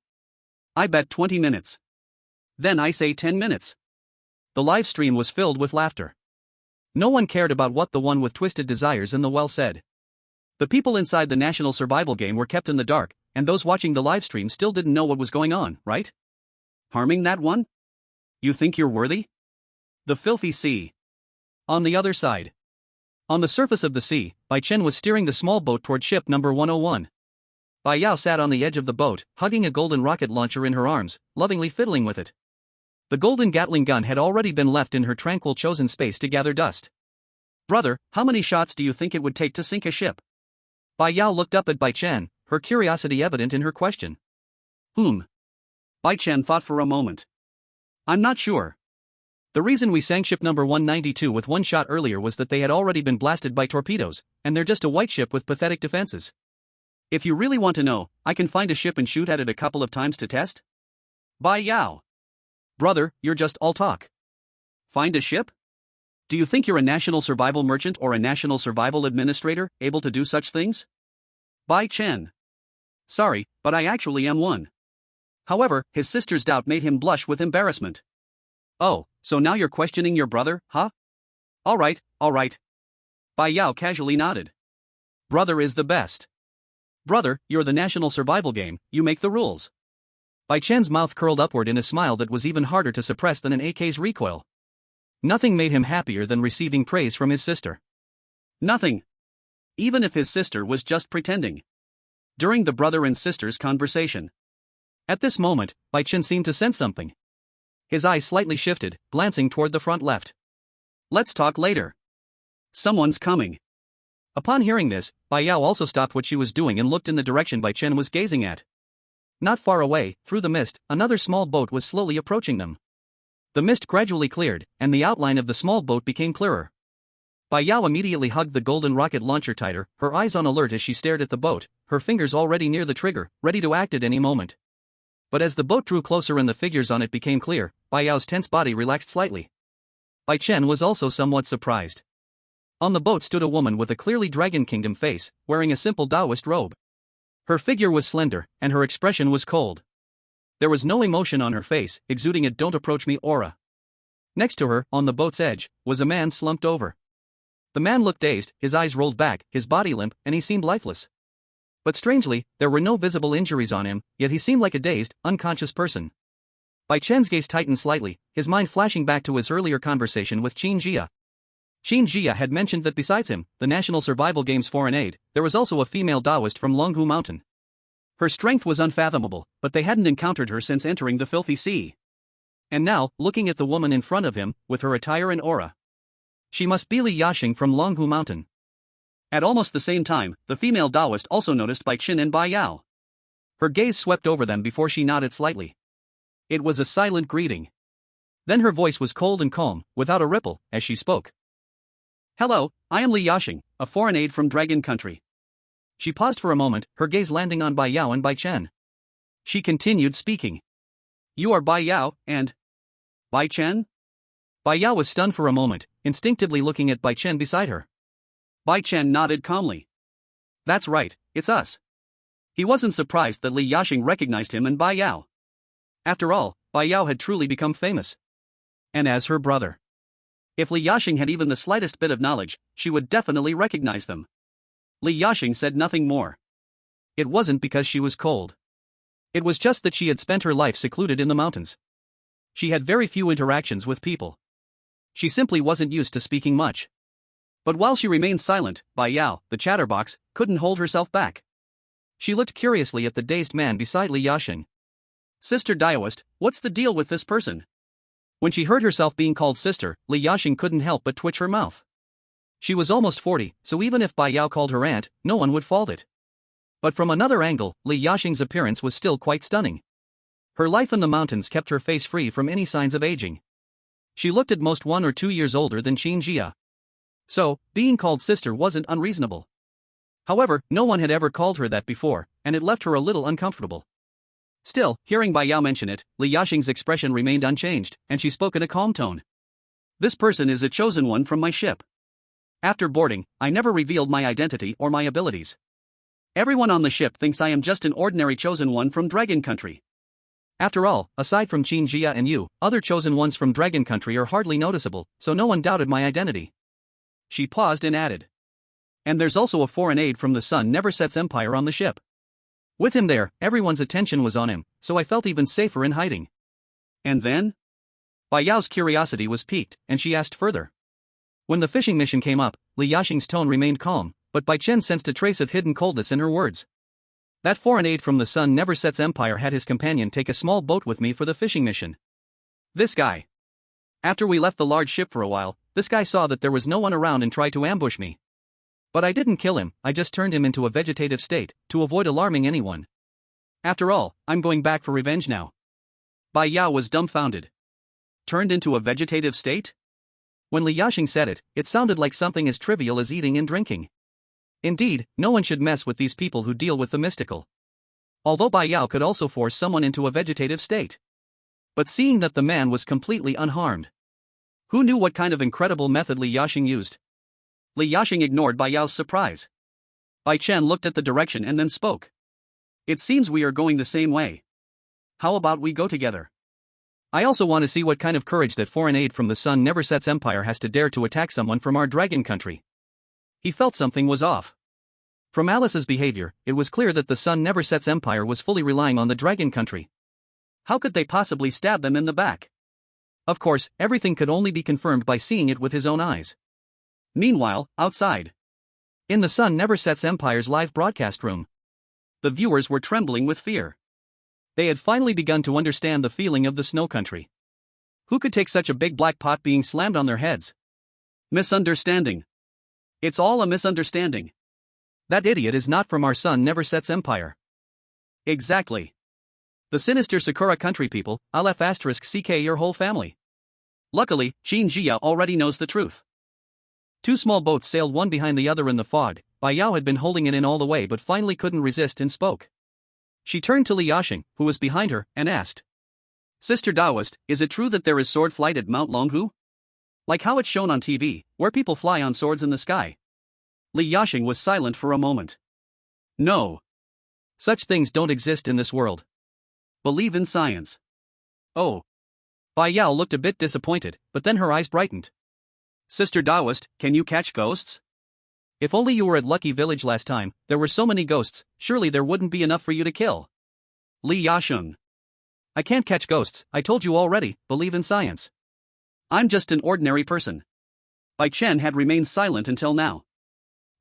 I bet 20 minutes. Then I say 10 minutes. The live stream was filled with laughter. No one cared about what the one with twisted desires in the well said. The people inside the national survival game were kept in the dark, and those watching the live stream still didn't know what was going on, right? Harming that one? You think you're worthy? The filthy sea. On the other side. On the surface of the sea, Bai Chen was steering the small boat toward ship number 101. Bai Yao sat on the edge of the boat, hugging a golden rocket launcher in her arms, lovingly fiddling with it. The golden Gatling gun had already been left in her tranquil chosen space to gather dust. Brother, how many shots do you think it would take to sink a ship? Bai Yao looked up at Bai Chen, her curiosity evident in her question. Bai Chen thought for a moment. I'm not sure. The reason we sank ship number 192 with one shot earlier was that they had already been blasted by torpedoes, and they're just a white ship with pathetic defenses. If you really want to know, I can find a ship and shoot at it a couple of times to test. Bai Yao. Brother, you're just all talk. Find a ship? Do you think you're a national survival merchant or a national survival administrator, able to do such things? Bai Chen. Sorry, but I actually am one. However, his sister's doubt made him blush with embarrassment. Oh, so now you're questioning your brother, huh? Alright. Bai Yao casually nodded. Brother is the best. Brother, you're the national survival game, you make the rules. Bai Chen's mouth curled upward in a smile that was even harder to suppress than an AK's recoil. Nothing made him happier than receiving praise from his sister. Nothing. Even if his sister was just pretending. During the brother and sister's conversation. At this moment, Bai Chen seemed to sense something. His eyes slightly shifted, glancing toward the front left. Let's talk later. Someone's coming. Upon hearing this, Bai Yao also stopped what she was doing and looked in the direction Bai Chen was gazing at. Not far away, through the mist, another small boat was slowly approaching them. The mist gradually cleared, and the outline of the small boat became clearer. Bai Yao immediately hugged the golden rocket launcher tighter, her eyes on alert as she stared at the boat, her fingers already near the trigger, ready to act at any moment. But as the boat drew closer and the figures on it became clear, Bai Yao's tense body relaxed slightly. Bai Chen was also somewhat surprised. On the boat stood a woman with a clearly Dragon Kingdom face, wearing a simple Taoist robe. Her figure was slender, and her expression was cold. There was no emotion on her face, exuding a "don't approach me" aura. Next to her, on the boat's edge, was a man slumped over. The man looked dazed, his eyes rolled back, his body limp, and he seemed lifeless. But strangely, there were no visible injuries on him, yet he seemed like a dazed, unconscious person. Bai Chen's gaze tightened slightly, his mind flashing back to his earlier conversation with Qin Jia. Qin Jia had mentioned that besides him, the National Survival Games foreign aid, there was also a female Taoist from Longhu Mountain. Her strength was unfathomable, but they hadn't encountered her since entering the filthy sea. And now, looking at the woman in front of him, with her attire and aura. She must be Li Yaxing from Longhu Mountain. At almost the same time, the female Taoist also noticed Bai Chen and Bai Yao. Her gaze swept over them before she nodded slightly. It was a silent greeting. Then her voice was cold and calm, without a ripple, as she spoke. "Hello, I am Li Yaxing, a foreign aide from Dragon Country." She paused for a moment, her gaze landing on Bai Yao and Bai Chen. She continued speaking. "You are Bai Yao, and Bai Chen?" Bai Yao was stunned for a moment, instinctively looking at Bai Chen beside her. Bai Chen nodded calmly. "That's right, it's us." He wasn't surprised that Li Yaxing recognized him and Bai Yao. After all, Bai Yao had truly become famous. And as her brother. If Li Yaxing had even the slightest bit of knowledge, she would definitely recognize them. Li Yaxing said nothing more. It wasn't because she was cold. It was just that she had spent her life secluded in the mountains. She had very few interactions with people. She simply wasn't used to speaking much. But while she remained silent, Bai Yao, the chatterbox, couldn't hold herself back. She looked curiously at the dazed man beside Li Yaxing. "Sister Taoist, what's the deal with this person?" When she heard herself being called sister, Li Yaxing couldn't help but twitch her mouth. She was almost 40, so even if Bai Yao called her aunt, no one would fault it. But from another angle, Li Yaxing's appearance was still quite stunning. Her life in the mountains kept her face free from any signs of aging. She looked at most 1 or 2 years older than Qin Jia. So, being called sister wasn't unreasonable. However, no one had ever called her that before, and it left her a little uncomfortable. Still, hearing Bai Yao mention it, Li Yaxing's expression remained unchanged, and she spoke in a calm tone. "This person is a chosen one from my ship. After boarding, I never revealed my identity or my abilities. Everyone on the ship thinks I am just an ordinary chosen one from Dragon Country. After all, aside from Qin Jia and you, other chosen ones from Dragon Country are hardly noticeable, so no one doubted my identity." She paused and added. "And there's also a foreign aide from the Sun Never Sets Empire on the ship. With him there, everyone's attention was on him, so I felt even safer in hiding." "And then?" Bai Yao's curiosity was piqued, and she asked further. When the fishing mission came up, Li Yaxing's tone remained calm, but Bai Chen sensed a trace of hidden coldness in her words. "That foreign aide from the Sun Never Sets Empire had his companion take a small boat with me for the fishing mission. This guy. After we left the large ship for a while, this guy saw that there was no one around and tried to ambush me. But I didn't kill him, I just turned him into a vegetative state, to avoid alarming anyone. After all, I'm going back for revenge now." Bai Yao was dumbfounded. Turned into a vegetative state? When Li Yaxing said it, it sounded like something as trivial as eating and drinking. Indeed, no one should mess with these people who deal with the mystical. Although Bai Yao could also force someone into a vegetative state. But seeing that the man was completely unharmed. Who knew what kind of incredible method Li Yaxing used? Li Yaxing ignored Bai Yao's surprise. Bai Chen looked at the direction and then spoke. "It seems we are going the same way. How about we go together? I also want to see what kind of courage that foreign aide from the Sun Never Sets Empire has to dare to attack someone from our Dragon Country." He felt something was off. From Alice's behavior, it was clear that the Sun Never Sets Empire was fully relying on the Dragon Country. How could they possibly stab them in the back? Of course, everything could only be confirmed by seeing it with his own eyes. Meanwhile, outside. In the Sun Never Sets Empire's live broadcast room. The viewers were trembling with fear. They had finally begun to understand the feeling of the Snow Country. Who could take such a big black pot being slammed on their heads? Misunderstanding. It's all a misunderstanding. That idiot is not from our sun never sets empire. Exactly. The sinister Sakura country people, **CK your whole family. Luckily, Qin Jia already knows the truth. Two small boats sailed one behind the other in the fog. Bai Yao had been holding it in all the way but finally couldn't resist and spoke. She turned to Li Yasheng, who was behind her, and asked. Sister Taoist, is it true that there is sword flight at Mount Longhu? Like how it's shown on TV, where people fly on swords in the sky? Li Yasheng was silent for a moment. No. Such things don't exist in this world. Believe in science. Oh. Bai Yao looked a bit disappointed, but then her eyes brightened. Sister Taoist, can you catch ghosts? If only you were at Lucky Village last time, there were so many ghosts, surely there wouldn't be enough for you to kill. Li Yasheng. I can't catch ghosts, I told you already, believe in science. I'm just an ordinary person. Bai Chen had remained silent until now.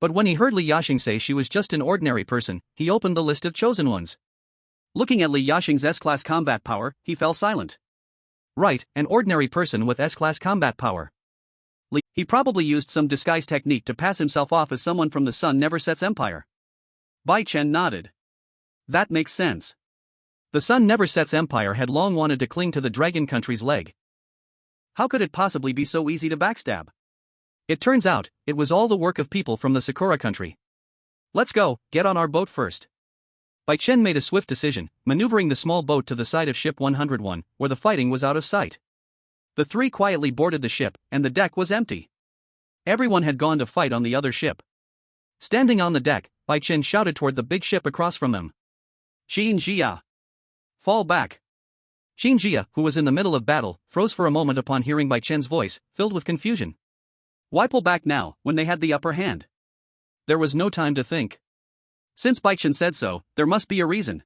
But when he heard Li Yasheng say she was just an ordinary person, he opened the list of chosen ones. Looking at Li Yasheng's S-class combat power, he fell silent. Right, an ordinary person with S-class combat power. He probably used some disguise technique to pass himself off as someone from the Sun Never Sets Empire. Bai Chen nodded. That makes sense. The Sun Never Sets Empire had long wanted to cling to the Dragon Country's leg. How could it possibly be so easy to backstab? It turns out, it was all the work of people from the Sakura country. Let's go, get on our boat first. Bai Chen made a swift decision, maneuvering the small boat to the side of ship 101, where the fighting was out of sight. The three quietly boarded the ship, and the deck was empty. Everyone had gone to fight on the other ship. Standing on the deck, Bai Chen shouted toward the big ship across from them. Qin Jia! Fall back! Qin Jia, who was in the middle of battle, froze for a moment upon hearing Bai Chen's voice, filled with confusion. Why pull back now, when they had the upper hand? There was no time to think. Since Bai Chen said so, there must be a reason.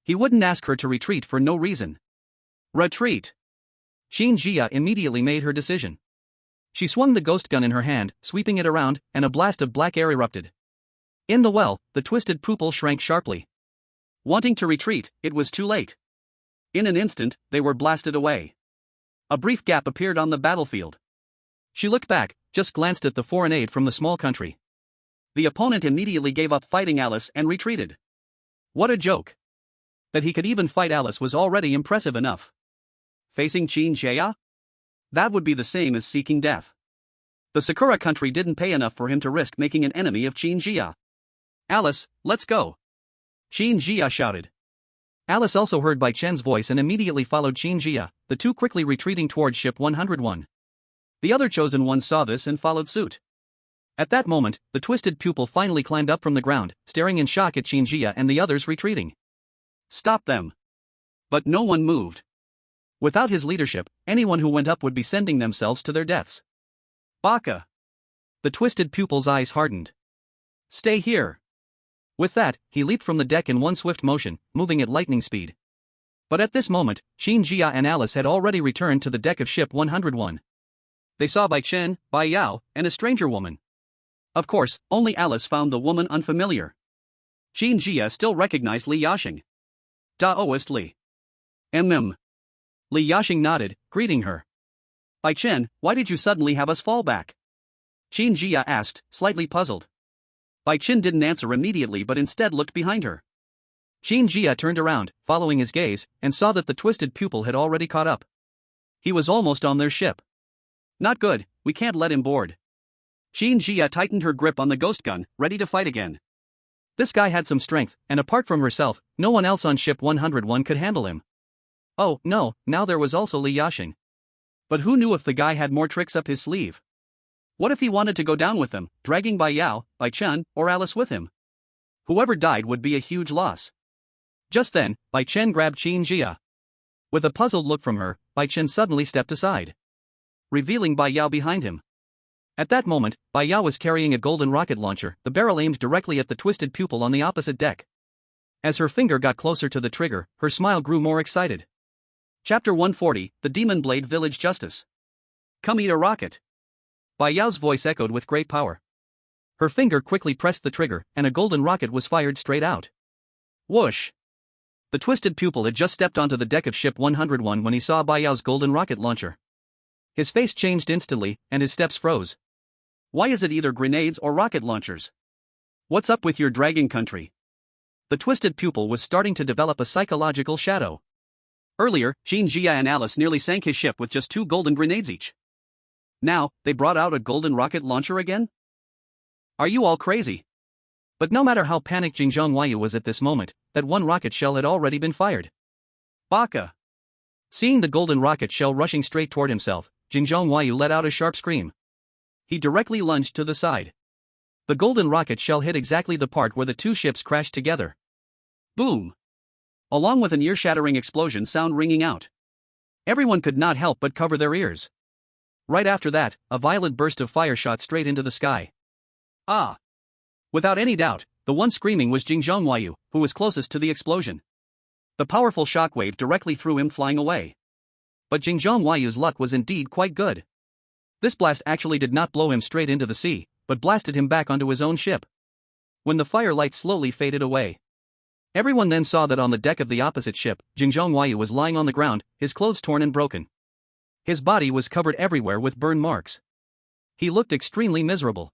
He wouldn't ask her to retreat for no reason. Retreat! Qin Jia immediately made her decision. She swung the ghost gun in her hand, sweeping it around, and a blast of black air erupted. In the well, the twisted pupil shrank sharply. Wanting to retreat, it was too late. In an instant, they were blasted away. A brief gap appeared on the battlefield. She looked back, just glanced at the foreign aid from the small country. The opponent immediately gave up fighting Alice and retreated. What a joke! That he could even fight Alice was already impressive enough. Facing Qin Jia? That would be the same as seeking death. The Sakura country didn't pay enough for him to risk making an enemy of Qin Jia. Alice, let's go! Qin Jia shouted. Alice also heard Bai Chen's voice and immediately followed Qin Jia, the two quickly retreating towards ship 101. The other chosen ones saw this and followed suit. At that moment, the twisted pupil finally climbed up from the ground, staring in shock at Qin Jia and the others retreating. Stop them! But no one moved. Without his leadership, anyone who went up would be sending themselves to their deaths. Baka! The twisted pupil's eyes hardened. Stay here! With that, he leaped from the deck in one swift motion, moving at lightning speed. But at this moment, Qin Jia and Alice had already returned to the deck of ship 101. They saw Bai Chen, Bai Yao, and a stranger woman. Of course, only Alice found the woman unfamiliar. Qin Jia still recognized Li Yasheng. Taoist Li. Li Yasheng nodded, greeting her. Bai Chen, why did you suddenly have us fall back? Qin Jia asked, slightly puzzled. Bai Chen didn't answer immediately but instead looked behind her. Qin Jia turned around, following his gaze, and saw that the twisted pupil had already caught up. He was almost on their ship. Not good, we can't let him board. Qin Jia tightened her grip on the ghost gun, ready to fight again. This guy had some strength, and apart from herself, no one else on ship 101 could handle him. Oh, no, now there was also Li Yasheng. But who knew if the guy had more tricks up his sleeve? What if he wanted to go down with them, dragging Bai Yao, Bai Chen, or Alice with him? Whoever died would be a huge loss. Just then, Bai Chen grabbed Qin Jia. With a puzzled look from her, Bai Chen suddenly stepped aside, revealing Bai Yao behind him. At that moment, Bai Yao was carrying a golden rocket launcher, the barrel aimed directly at the twisted pupil on the opposite deck. As her finger got closer to the trigger, her smile grew more excited. Chapter 140, The Demon Blade Village Justice. Come eat a rocket. Bai Yao's voice echoed with great power. Her finger quickly pressed the trigger, and a golden rocket was fired straight out. Whoosh! The twisted pupil had just stepped onto the deck of ship 101 when he saw Bai Yao's golden rocket launcher. His face changed instantly, and his steps froze. Why is it either grenades or rocket launchers? What's up with your dragon country? The twisted pupil was starting to develop a psychological shadow. Earlier, Jean Jia and Alice nearly sank his ship with just 2 golden grenades each. Now, they brought out a golden rocket launcher again? Are you all crazy? But no matter how panicked Xuanyuan was at this moment, that one rocket shell had already been fired. Baka! Seeing the golden rocket shell rushing straight toward himself, Xuanyuan let out a sharp scream. He directly lunged to the side. The golden rocket shell hit exactly the part where the 2 ships crashed together. Boom! Along with an ear-shattering explosion sound ringing out. Everyone could not help but cover their ears. Right after that, a violent burst of fire shot straight into the sky. Ah! Without any doubt, the one screaming was Xuanyuan, who was closest to the explosion. The powerful shockwave directly threw him flying away. But Xuanyuan's luck was indeed quite good. This blast actually did not blow him straight into the sea, but blasted him back onto his own ship. When the firelight slowly faded away, everyone then saw that on the deck of the opposite ship, Xuanyuan was lying on the ground, his clothes torn and broken. His body was covered everywhere with burn marks. He looked extremely miserable.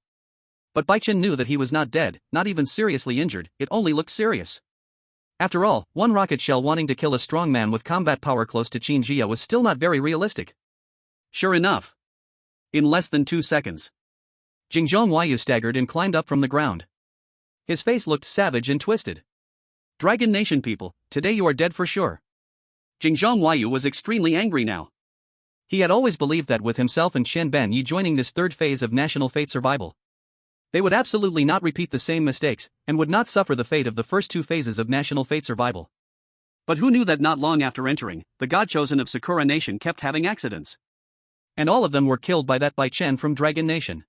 But Bai Chen knew that he was not dead, not even seriously injured, it only looked serious. After all, one rocket shell wanting to kill a strong man with combat power close to Qin Jia was still not very realistic. Sure enough. In less than 2 seconds, Xuanyuan staggered and climbed up from the ground. His face looked savage and twisted. Dragon Nation people, today you are dead for sure. Xuanyuan was extremely angry now. He had always believed that with himself and Chen Benyi joining this 3rd phase of National Fate survival, they would absolutely not repeat the same mistakes, and would not suffer the fate of the first 2 phases of National Fate survival. But who knew that not long after entering, the God-chosen of Sakura Nation kept having accidents? And all of them were killed by that Bai Chen from Dragon Nation.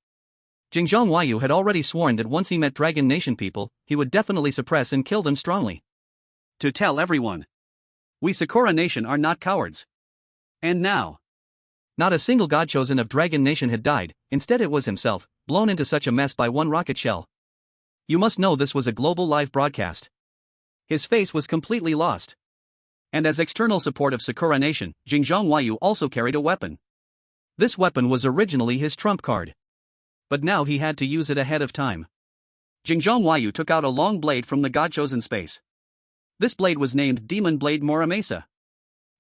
Xuanyuan had already sworn that once he met Dragon Nation people, he would definitely suppress and kill them strongly. To tell everyone, we Sakura Nation are not cowards. And now, not a single God-chosen of Dragon Nation had died, instead it was himself, blown into such a mess by one rocket shell. You must know this was a global live broadcast. His face was completely lost. And as external support of Sakura Nation, Xuanyuan also carried a weapon. This weapon was originally his trump card. But now he had to use it ahead of time. Xuanyuan took out a long blade from the God-chosen space. This blade was named Demon Blade Muramasa.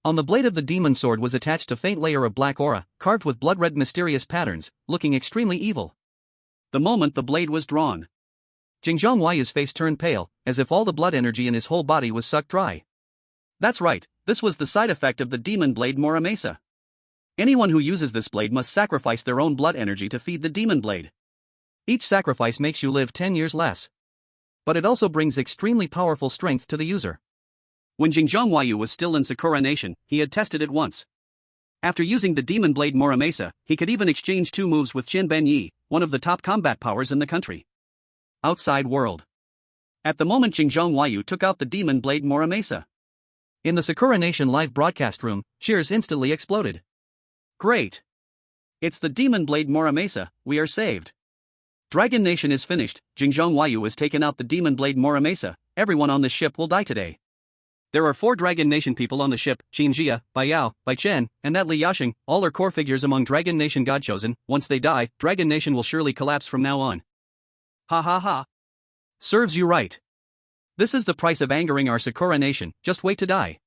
On the blade of the demon sword was attached a faint layer of black aura, carved with blood-red mysterious patterns, looking extremely evil. The moment the blade was drawn, Xuanyuan's face turned pale, as if all the blood energy in his whole body was sucked dry. That's right, this was the side effect of the Demon Blade Muramasa. Anyone who uses this blade must sacrifice their own blood energy to feed the demon blade. Each sacrifice makes you live 10 years less. But it also brings extremely powerful strength to the user. When Xuanyuan was still in Sakura Nation, he had tested it once. After using the Demon Blade Muramasa, he could even exchange 2 moves with Chen Benyi, one of the top combat powers in the country. Outside world. At the moment Xuanyuan took out the Demon Blade Muramasa, in the Sakura Nation live broadcast room, cheers instantly exploded. Great! It's the Demon Blade Muramasa, we are saved. Dragon Nation is finished, Xuanyuan has taken out the Demon Blade Muramasa, everyone on this ship will die today. There are 4 Dragon Nation people on the ship, Qin Jia, Bai Yao, Bai Chen, and that Li Yasheng, all are core figures among Dragon Nation God-chosen. Once they die, Dragon Nation will surely collapse from now on. Ha ha ha. Serves you right. This is the price of angering our Sakura Nation, just wait to die.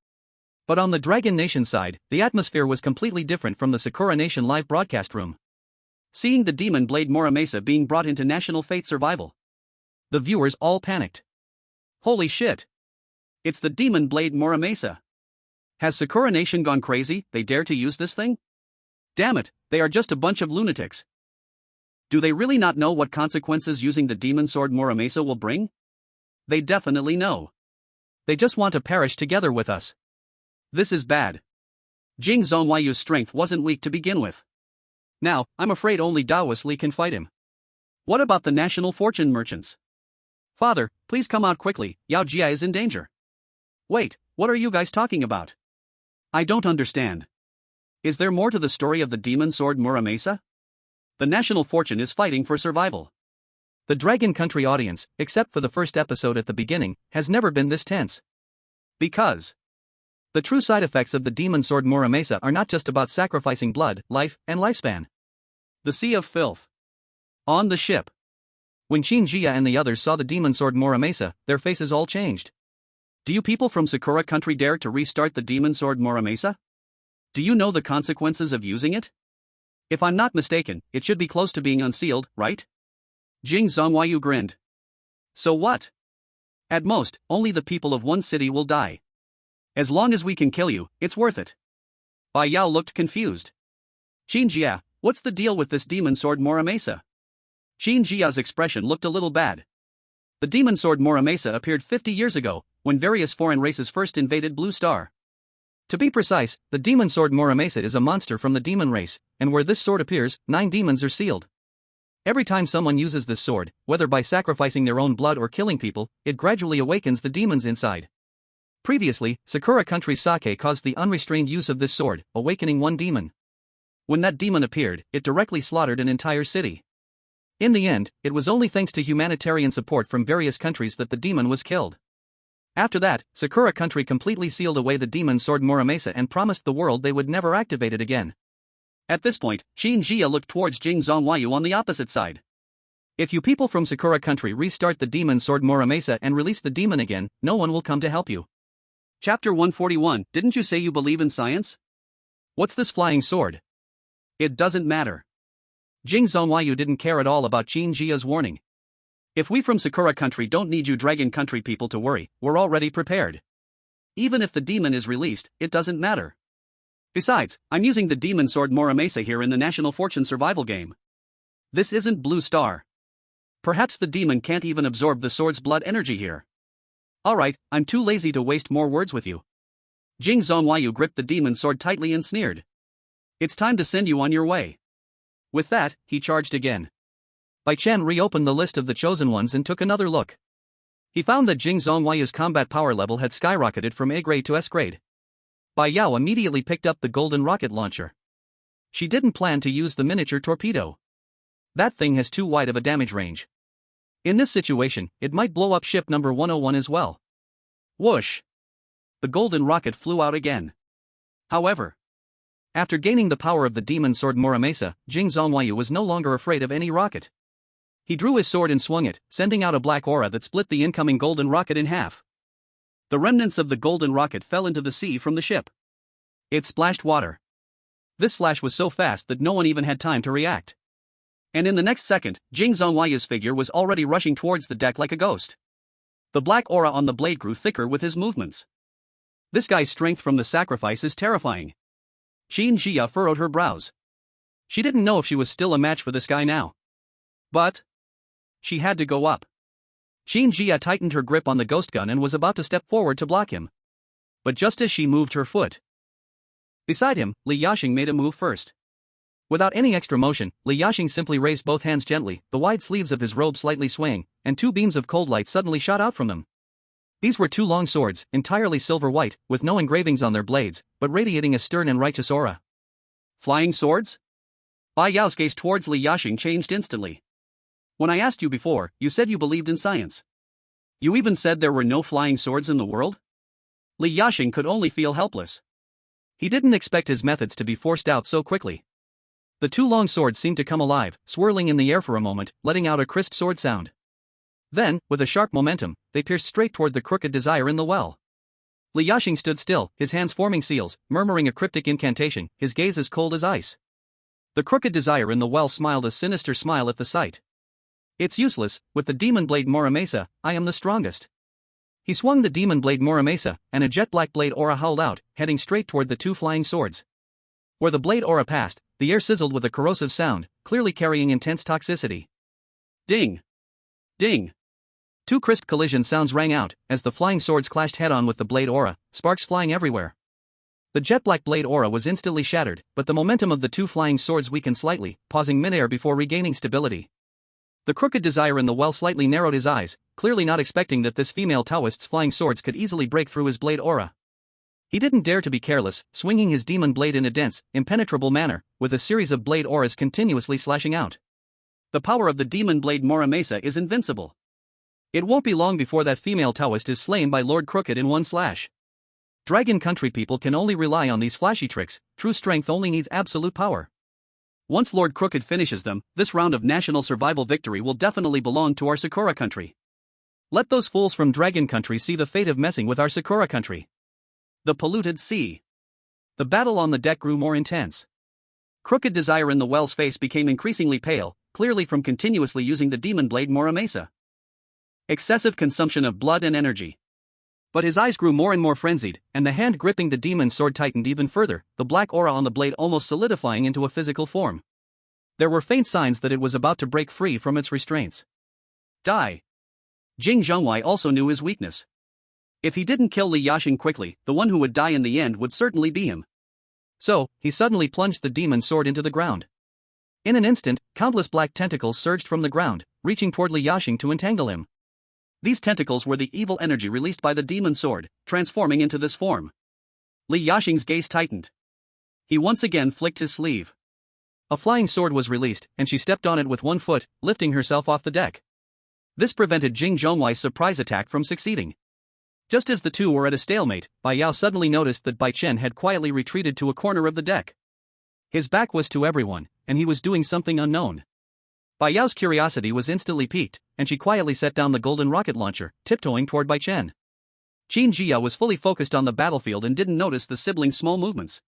But on the Dragon Nation side, the atmosphere was completely different from the Sakura Nation live broadcast room. Seeing the Demon Blade Muramasa being brought into National Fate survival, the viewers all panicked. Holy shit! It's the Demon Blade Muramasa. Has Sakura Nation gone crazy, they dare to use this thing? Damn it, they are just a bunch of lunatics. Do they really not know what consequences using the Demon Sword Muramasa will bring? They definitely know. They just want to perish together with us. This is bad. Xuanyuan's strength wasn't weak to begin with. Now, I'm afraid only Taotie can fight him. What about the national fortune merchants? Father, please come out quickly, Yao Jia is in danger. Wait, what are you guys talking about? I don't understand. Is there more to the story of the Demon Sword Muramasa? The national fortune is fighting for survival. The Dragon Country audience, except for the first episode at the beginning, has never been this tense. Because the true side effects of the Demon Sword Muramasa are not just about sacrificing blood, life, and lifespan. The Sea of Filth. On the ship. When Qin Jia and the others saw the demon sword Muramasa, their faces all changed. Do you people from Sakura country dare to restart the demon sword Muramasa? Do you know the consequences of using it? If I'm not mistaken, it should be close to being unsealed, right? Jing Zhonghuayu grinned. So what? At most, only the people of one city will die. As long as we can kill you, it's worth it. Bai Yao looked confused. Qin Jia, what's the deal with this demon sword Muramasa? Qin Jia's expression looked a little bad. The demon sword Muramasa appeared 50 years ago, when various foreign races first invaded Blue Star. To be precise, the demon sword Muramasa is a monster from the demon race, and where this sword appears, 9 demons are sealed. Every time someone uses this sword, whether by sacrificing their own blood or killing people, it gradually awakens the demons inside. Previously, Sakura country's sake caused the unrestrained use of this sword, awakening one demon. When that demon appeared, it directly slaughtered an entire city. In the end, it was only thanks to humanitarian support from various countries that the demon was killed. After that, Sakura country completely sealed away the demon sword Muramasa and promised the world they would never activate it again. At this point, Qin Jia looked towards Jing Zhonghuayu on the opposite side. If you people from Sakura country restart the demon sword Muramasa and release the demon again, no one will come to help you. Chapter 141, didn't you say you believe in science? What's this flying sword? It doesn't matter. Jing Zhonghuayu didn't care at all about Qin Jia's warning. If we from Sakura country don't need you dragon country people to worry, we're already prepared. Even if the demon is released, it doesn't matter. Besides, I'm using the demon sword Muramasa here in the National Fortune survival game. This isn't Blue Star. Perhaps the demon can't even absorb the sword's blood energy here. Alright, I'm too lazy to waste more words with you. Jing Zhonghuayu gripped the demon sword tightly and sneered. It's time to send you on your way. With that, he charged again. Bai Chen reopened the list of the chosen ones and took another look. He found that Jing Zhonghuayu's combat power level had skyrocketed from A grade to S grade. Bai Yao immediately picked up the golden rocket launcher. She didn't plan to use the miniature torpedo. That thing has too wide of a damage range. In this situation, it might blow up ship number 101 as well. Whoosh! The golden rocket flew out again. However, after gaining the power of the demon sword Muramasa, Jing Zhonghuayu was no longer afraid of any rocket. He drew his sword and swung it, sending out a black aura that split the incoming golden rocket in half. The remnants of the golden rocket fell into the sea from the ship. It splashed water. This slash was so fast that no one even had time to react. And in the next second, Jing Zhonghuayu's figure was already rushing towards the deck like a ghost. The black aura on the blade grew thicker with his movements. This guy's strength from the sacrifice is terrifying. Qin Jia furrowed her brows. She didn't know if she was still a match for this guy now. But she had to go up. Qin Jia tightened her grip on the ghost gun and was about to step forward to block him. But just as she moved her foot beside him, Li Yashing made a move first. Without any extra motion, Li Yashing simply raised both hands gently, the wide sleeves of his robe slightly swaying, and 2 beams of cold light suddenly shot out from them. These were 2 long swords, entirely silver white, with no engravings on their blades, but radiating a stern and righteous aura. Flying swords? Bai Yao's gaze towards Li Yashing changed instantly. When I asked you before, you said you believed in science. You even said there were no flying swords in the world? Li Yashing could only feel helpless. He didn't expect his methods to be forced out so quickly. The 2 long swords seemed to come alive, swirling in the air for a moment, letting out a crisp sword sound. Then, with a sharp momentum, they pierced straight toward the crooked desire in the well. Li Yashing stood still, his hands forming seals, murmuring a cryptic incantation, his gaze as cold as ice. The crooked desire in the well smiled a sinister smile at the sight. It's useless, with the demon blade Muramasa, I am the strongest. He swung the demon blade Muramasa, and a jet-black blade aura howled out, heading straight toward the 2 flying swords. Where the blade aura passed, the air sizzled with a corrosive sound, clearly carrying intense toxicity. Ding! Ding! 2 crisp collision sounds rang out, as the flying swords clashed head-on with the blade aura, sparks flying everywhere. The jet-black blade aura was instantly shattered, but the momentum of the 2 flying swords weakened slightly, pausing midair before regaining stability. The crooked desire in the well slightly narrowed his eyes, clearly not expecting that this female Taoist's flying swords could easily break through his blade aura. He didn't dare to be careless, swinging his demon blade in a dense, impenetrable manner, with a series of blade auras continuously slashing out. The power of the demon blade Muramasa is invincible. It won't be long before that female Taoist is slain by Lord Crooked in one slash. Dragon country people can only rely on these flashy tricks, true strength only needs absolute power. Once Lord Crooked finishes them, this round of national survival victory will definitely belong to our Sakura country. Let those fools from Dragon Country see the fate of messing with our Sakura country. The polluted sea. The battle on the deck grew more intense. Crooked Desire in the well's face became increasingly pale, clearly from continuously using the demon blade Muramasa. Excessive consumption of blood and energy. But his eyes grew more and more frenzied, and the hand gripping the demon sword tightened even further, the black aura on the blade almost solidifying into a physical form. There were faint signs that it was about to break free from its restraints. Die. Jing Zhongwei also knew his weakness. If he didn't kill Li Yashing quickly, the one who would die in the end would certainly be him. So, he suddenly plunged the demon sword into the ground. In an instant, countless black tentacles surged from the ground, reaching toward Li Yashing to entangle him. These tentacles were the evil energy released by the demon sword, transforming into this form. Li Yashing's gaze tightened. He once again flicked his sleeve. A flying sword was released, and she stepped on it with one foot, lifting herself off the deck. This prevented Jing Zhongwei's surprise attack from succeeding. Just as the two were at a stalemate, Bai Yao suddenly noticed that Bai Chen had quietly retreated to a corner of the deck. His back was to everyone, and he was doing something unknown. Bai Yao's curiosity was instantly piqued, and she quietly set down the golden rocket launcher, tiptoeing toward Bai Chen. Qin Jia was fully focused on the battlefield and didn't notice the siblings' small movements.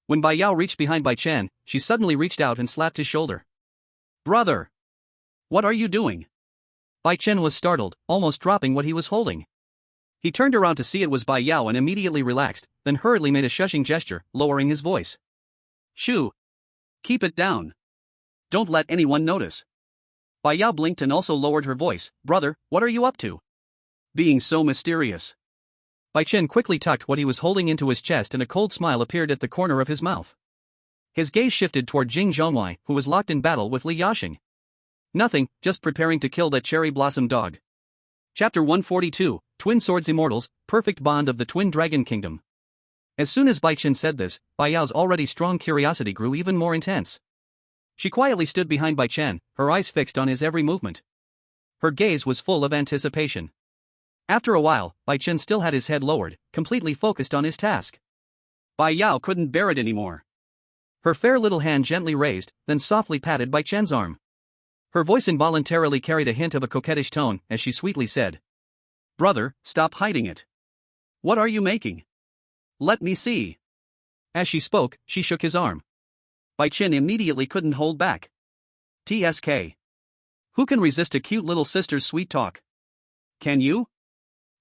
When Bai Yao reached behind Bai Chen, she suddenly reached out and slapped his shoulder. "Brother! What are you doing?" Bai Chen was startled, almost dropping what he was holding. He turned around to see it was Bai Yao and immediately relaxed, then hurriedly made a shushing gesture, lowering his voice. "Shoo! Keep it down. Don't let anyone notice." Bai Yao blinked and also lowered her voice. "Brother, what are you up to? Being so mysterious." Bai Chen quickly tucked what he was holding into his chest and a cold smile appeared at the corner of his mouth. His gaze shifted toward Jing Zhongwei, who was locked in battle with Li Yashing. "Nothing, just preparing to kill that cherry blossom dog." Chapter 142, Twin Swords Immortals, Perfect Bond of the Twin Dragon Kingdom. As soon as Bai Chen said this, Bai Yao's already strong curiosity grew even more intense. She quietly stood behind Bai Chen, her eyes fixed on his every movement. Her gaze was full of anticipation. After a while, Bai Chen still had his head lowered, completely focused on his task. Bai Yao couldn't bear it anymore. Her fair little hand gently raised, then softly patted Bai Chen's arm. Her voice involuntarily carried a hint of a coquettish tone as she sweetly said, "Brother, stop hiding it. What are you making? Let me see." As she spoke, she shook his arm. Bai Chen immediately couldn't hold back. "TSK. Who can resist a cute little sister's sweet talk? Can you?"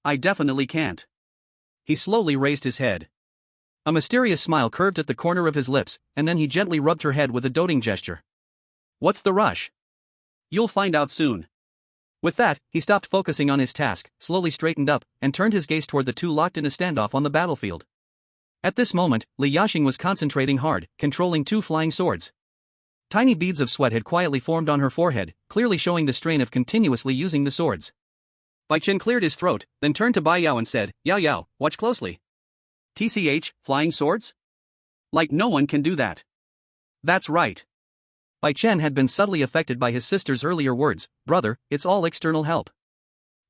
"I definitely can't." He slowly raised his head. A mysterious smile curved at the corner of his lips, and then he gently rubbed her head with a doting gesture. "What's the rush? You'll find out soon." With that, he stopped focusing on his task, slowly straightened up, and turned his gaze toward the two locked in a standoff on the battlefield. At this moment, Li Yashing was concentrating hard, controlling two flying swords. Tiny beads of sweat had quietly formed on her forehead, clearly showing the strain of continuously using the swords. Bai Chen cleared his throat, then turned to Bai Yao and said, "Yao Yao, watch closely. TCH, flying swords? Like no one can do that." "That's right." Bai Chen had been subtly affected by his sister's earlier words, "Brother, it's all external help.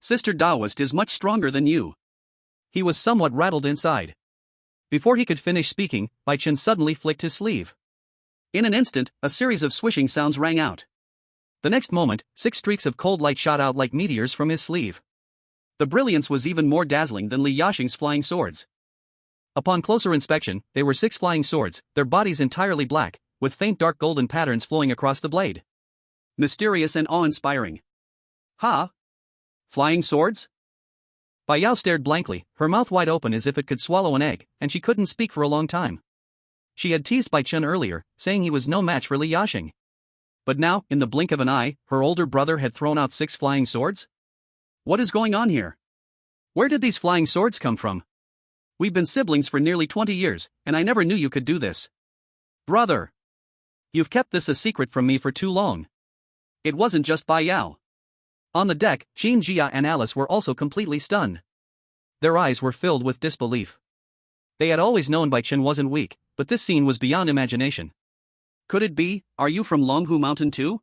Sister Daoist is much stronger than you." He was somewhat rattled inside. Before he could finish speaking, Bai Chen suddenly flicked his sleeve. In an instant, a series of swishing sounds rang out. The next moment, 6 streaks of cold light shot out like meteors from his sleeve. The brilliance was even more dazzling than Li Yashing's flying swords. Upon closer inspection, they were 6 flying swords, their bodies entirely black, with faint dark golden patterns flowing across the blade. Mysterious and awe-inspiring. "Ha? Flying swords?" Bai Yao stared blankly, her mouth wide open as if it could swallow an egg, and she couldn't speak for a long time. She had teased Bai Chen earlier, saying he was no match for Li Yashing. But now, in the blink of an eye, her older brother had thrown out 6 flying swords? What is going on here? Where did these flying swords come from? We've been siblings for nearly 20 years, and I never knew you could do this. Brother! You've kept this a secret from me for too long. It wasn't just Bai Yao. On the deck, Qin Jia and Alice were also completely stunned. Their eyes were filled with disbelief. They had always known Bai Chen wasn't weak, but this scene was beyond imagination. Could it be, are you from Longhu Mountain too?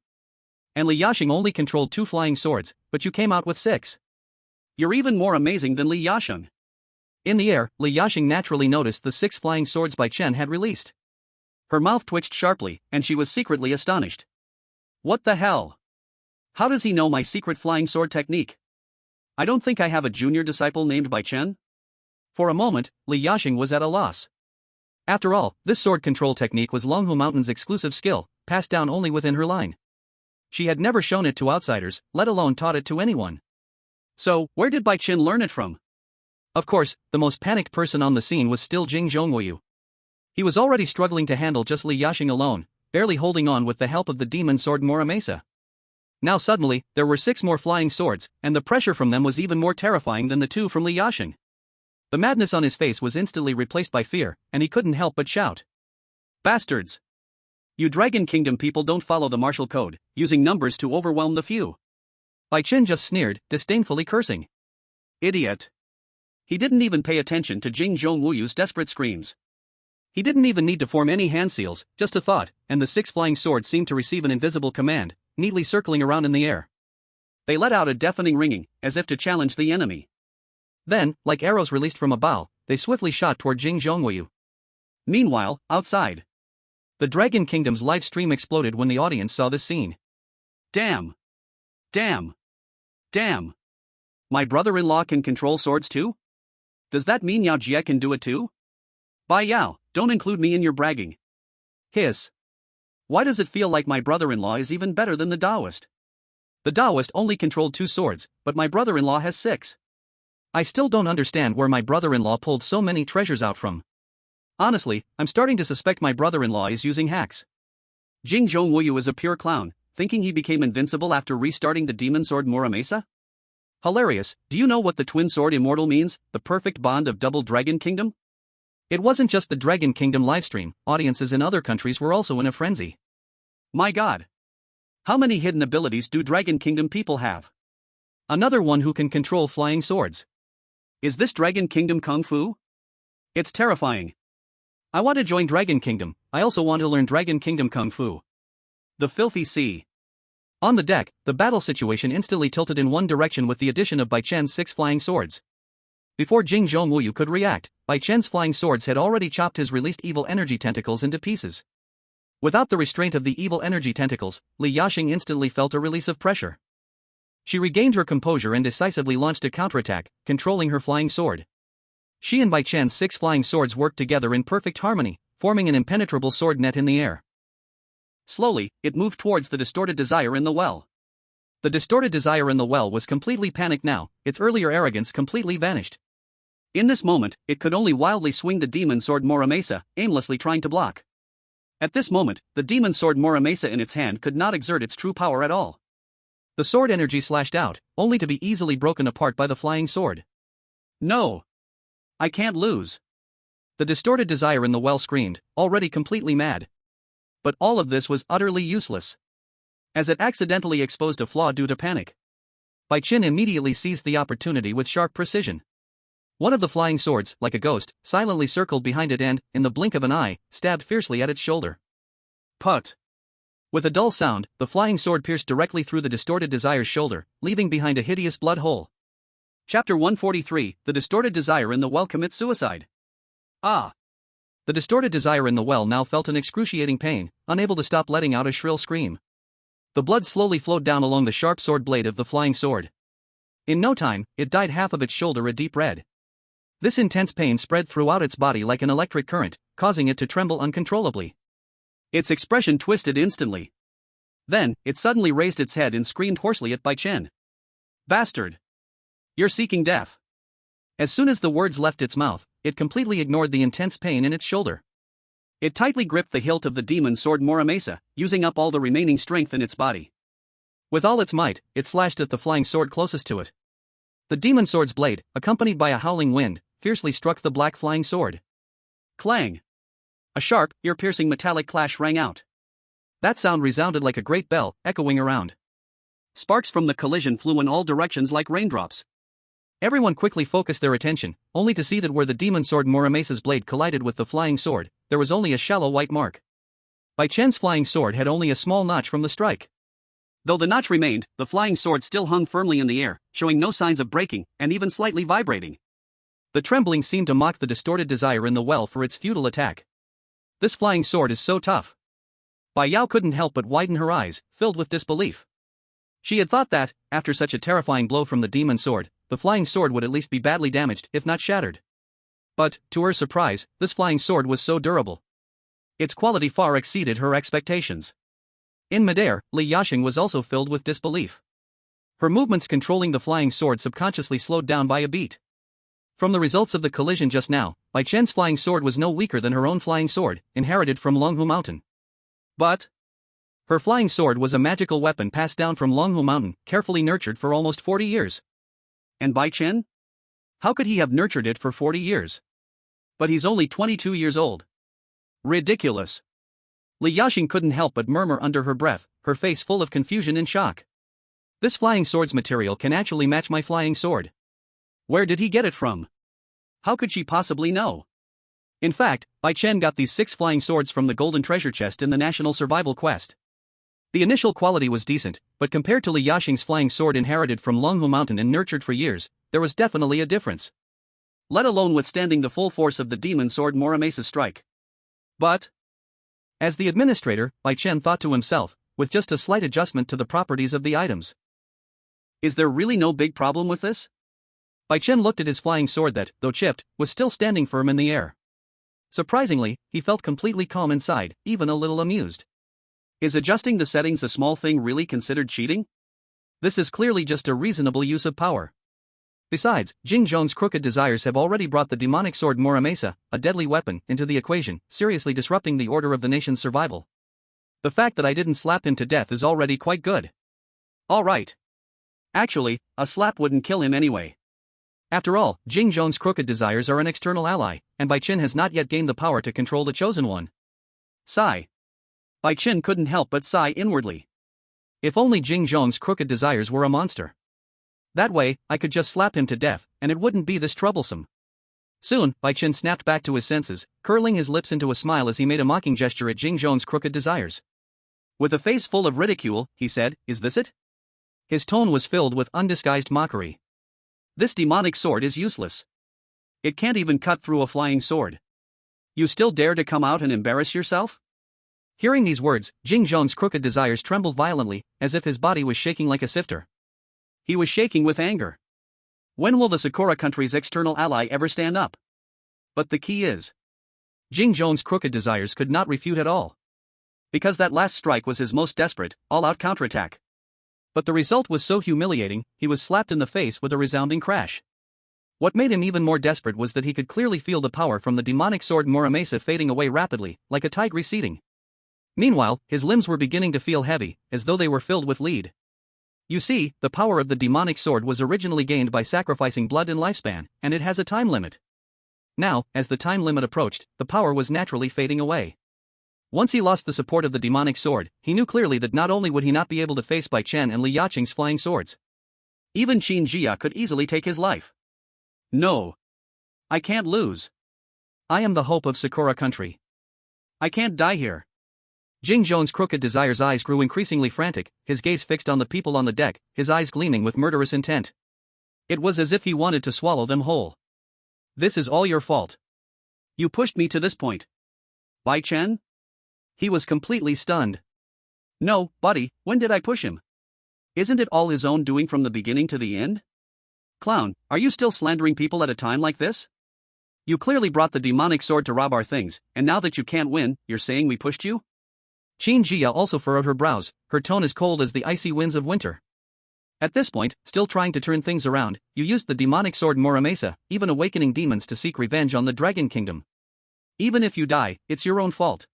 And Li Yashing only controlled 2 flying swords, but you came out with 6. You're even more amazing than Li Yashing. In the air, Li Yashing naturally noticed the 6 flying swords Bai Chen had released. Her mouth twitched sharply, and she was secretly astonished. What the hell? How does he know my secret flying sword technique? I don't think I have a junior disciple named Bai Chen. For a moment, Li Yashing was at a loss. After all, this sword control technique was Longhu Mountain's exclusive skill, passed down only within her line. She had never shown it to outsiders, let alone taught it to anyone. So, where did Bai Chen learn it from? Of course, the most panicked person on the scene was still Jing Zhongguoyu. He was already struggling to handle just Li Yashing alone, barely holding on with the help of the demon sword Muramesa. Now suddenly, there were 6 more flying swords, and the pressure from them was even more terrifying than the 2 from Li Yashing. The madness on his face was instantly replaced by fear, and he couldn't help but shout. Bastards! You Dragon Kingdom people don't follow the martial code, using numbers to overwhelm the few. Bai Chen just sneered, disdainfully cursing. Idiot! He didn't even pay attention to Jing Zhongyu's desperate screams. He didn't even need to form any hand seals, just a thought, and the 6 flying swords seemed to receive an invisible command, neatly circling around in the air. They let out a deafening ringing, as if to challenge the enemy. Then, like arrows released from a bow, they swiftly shot toward Jing Zhongguoyu. Meanwhile, outside, the Dragon Kingdom's live stream exploded when the audience saw this scene. Damn! Damn! Damn! My brother-in-law can control swords too? Does that mean Yao Jie can do it too? Bai Yao, don't include me in your bragging. Hiss. Why does it feel like my brother-in-law is even better than the Taoist? The Taoist only controlled 2 swords, but my brother-in-law has 6. I still don't understand where my brother-in-law pulled so many treasures out from. Honestly, I'm starting to suspect my brother-in-law is using hacks. Jing Zhongguoyu is a pure clown, thinking he became invincible after restarting the demon sword Muramesa? Hilarious. Do you know what the twin sword immortal means, the perfect bond of double Dragon Kingdom? It wasn't just the Dragon Kingdom livestream, audiences in other countries were also in a frenzy. My god! How many hidden abilities do Dragon Kingdom people have? Another one who can control flying swords. Is this Dragon Kingdom Kung Fu? It's terrifying. I want to join Dragon Kingdom, I also want to learn Dragon Kingdom Kung Fu. The filthy sea. On the deck, the battle situation instantly tilted in one direction with the addition of Bai Chen's 6 flying swords. Before Jing Zhongguoyu could react, Bai Chen's flying swords had already chopped his released evil energy tentacles into pieces. Without the restraint of the evil energy tentacles, Li Yashing instantly felt a release of pressure. She regained her composure and decisively launched a counterattack, controlling her flying sword. She and Bai Chen's 6 flying swords worked together in perfect harmony, forming an impenetrable sword net in the air. Slowly, it moved towards the distorted desire in the well. The distorted desire in the well was completely panicked now, its earlier arrogance completely vanished. In this moment, it could only wildly swing the demon sword Muramesa, aimlessly trying to block. At this moment, the demon sword Muramesa in its hand could not exert its true power at all. The sword energy slashed out, only to be easily broken apart by the flying sword. No! I can't lose! The distorted desire in the well screamed, already completely mad. But all of this was utterly useless, as it accidentally exposed a flaw due to panic. Bai Chen immediately seized the opportunity with sharp precision. One of the flying swords, like a ghost, silently circled behind it and, in the blink of an eye, stabbed fiercely at its shoulder. Put! With a dull sound, the flying sword pierced directly through the distorted desire's shoulder, leaving behind a hideous blood hole. Chapter 143, The Distorted Desire in the Well Commits Suicide. Ah! The distorted desire in the well now felt an excruciating pain, unable to stop letting out a shrill scream. The blood slowly flowed down along the sharp sword blade of the flying sword. In no time, it dyed half of its shoulder a deep red. This intense pain spread throughout its body like an electric current, causing it to tremble uncontrollably. Its expression twisted instantly. Then, it suddenly raised its head and screamed hoarsely at Bai Chen. Bastard! You're seeking death! As soon as the words left its mouth, it completely ignored the intense pain in its shoulder. It tightly gripped the hilt of the demon sword Muramesa, using up all the remaining strength in its body. With all its might, it slashed at the flying sword closest to it. The demon sword's blade, accompanied by a howling wind, fiercely struck the black flying sword. Clang! A sharp, ear-piercing metallic clash rang out. That sound resounded like a great bell, echoing around. Sparks from the collision flew in all directions like raindrops. Everyone quickly focused their attention, only to see that where the demon sword Muramesa's blade collided with the flying sword, there was only a shallow white mark. Bai Chen's flying sword had only a small notch from the strike. Though the notch remained, the flying sword still hung firmly in the air, showing no signs of breaking, and even slightly vibrating. The trembling seemed to mock the distorted desire in the well for its futile attack. This flying sword is so tough. Bai Yao couldn't help but widen her eyes, filled with disbelief. She had thought that, after such a terrifying blow from the demon sword, the flying sword would at least be badly damaged, if not shattered. But, to her surprise, this flying sword was so durable. Its quality far exceeded her expectations. In midair, Li Yasheng was also filled with disbelief. Her movements controlling the flying sword subconsciously slowed down by a beat. From the results of the collision just now, Bai Chen's flying sword was no weaker than her own flying sword, inherited from Longhu Mountain. But her flying sword was a magical weapon passed down from Longhu Mountain, carefully nurtured for almost 40 years. And Bai Chen? How could he have nurtured it for 40 years? But he's only 22 years old. Ridiculous. Li Yasheng couldn't help but murmur under her breath, her face full of confusion and shock. This flying sword's material can actually match my flying sword. Where did he get it from? How could she possibly know? In fact, Bai Chen got these 6 flying swords from the golden treasure chest in the national survival quest. The initial quality was decent, but compared to Li Yasheng's flying sword inherited from Longhu Mountain and nurtured for years, there was definitely a difference. Let alone withstanding the full force of the demon sword Muramesa's strike. But, as the administrator, Bai Chen thought to himself, with just a slight adjustment to the properties of the items. Is there really no big problem with this? Bai Chen looked at his flying sword that, though chipped, was still standing firm in the air. Surprisingly, he felt completely calm inside, even a little amused. Is adjusting the settings a small thing really considered cheating? This is clearly just a reasonable use of power. Besides, Jing Zhong's crooked desires have already brought the demonic sword Muramesa, a deadly weapon, into the equation, seriously disrupting the order of the nation's survival. The fact that I didn't slap him to death is already quite good. All right. Actually, a slap wouldn't kill him anyway. After all, Jing Zhong's crooked desires are an external ally, and Bai Chen has not yet gained the power to control the chosen one. Sigh. Bai Chen couldn't help but sigh inwardly. If only Jing Zhong's crooked desires were a monster. That way, I could just slap him to death, and it wouldn't be this troublesome. Soon, Bai Chen snapped back to his senses, curling his lips into a smile as he made a mocking gesture at Jing Zhong's crooked desires. With a face full of ridicule, he said, "Is this it?" His tone was filled with undisguised mockery. This demonic sword is useless. It can't even cut through a flying sword. You still dare to come out and embarrass yourself? Hearing these words, Jing Zhong's crooked desires trembled violently, as if his body was shaking like a sifter. He was shaking with anger. When will the Sakura country's external ally ever stand up? But the key is, Jing Zhong's crooked desires could not refute at all. Because that last strike was his most desperate, all-out counterattack. But the result was so humiliating, he was slapped in the face with a resounding crash. What made him even more desperate was that he could clearly feel the power from the demonic sword Muramesa fading away rapidly, like a tide receding. Meanwhile, his limbs were beginning to feel heavy, as though they were filled with lead. You see, the power of the demonic sword was originally gained by sacrificing blood and lifespan, and it has a time limit. Now, as the time limit approached, the power was naturally fading away. Once he lost the support of the demonic sword, he knew clearly that not only would he not be able to face Bai Chen and Li Yacheng's flying swords, even Qin Jia could easily take his life. No. I can't lose. I am the hope of Sakura country. I can't die here. Jing Zhong's crooked desires eyes grew increasingly frantic, his gaze fixed on the people on the deck, his eyes gleaming with murderous intent. It was as if he wanted to swallow them whole. This is all your fault. You pushed me to this point. Bai Chen? He was completely stunned. No, buddy, when did I push him? Isn't it all his own doing from the beginning to the end? Clown, are you still slandering people at a time like this? You clearly brought the demonic sword to rob our things, and now that you can't win, you're saying we pushed you? Qin Jia also furrowed her brows, her tone as cold as the icy winds of winter. At this point, still trying to turn things around, you used the demonic sword Muramesa, even awakening demons to seek revenge on the Dragon Kingdom. Even if you die, it's your own fault.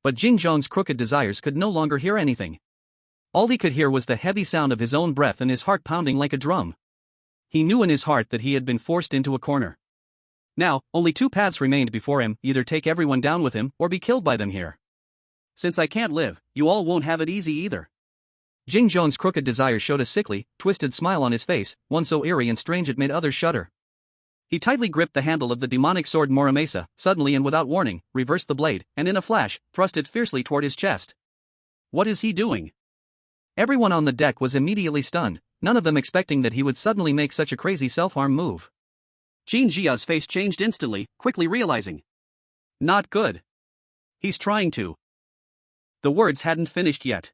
But Jing Zhong's crooked desires could no longer hear anything. All he could hear was the heavy sound of his own breath and his heart pounding like a drum. He knew in his heart that he had been forced into a corner. Now, only 2 paths remained before him, either take everyone down with him or be killed by them here. Since I can't live, you all won't have it easy either. Jing Zhong's crooked desires showed a sickly, twisted smile on his face, one so eerie and strange it made others shudder. He tightly gripped the handle of the demonic sword Muramesa, suddenly and without warning, reversed the blade, and in a flash, thrust it fiercely toward his chest. What is he doing? Everyone on the deck was immediately stunned, none of them expecting that he would suddenly make such a crazy self-harm move. Qin Jia's face changed instantly, quickly realizing. Not good. He's trying to. The words hadn't finished yet.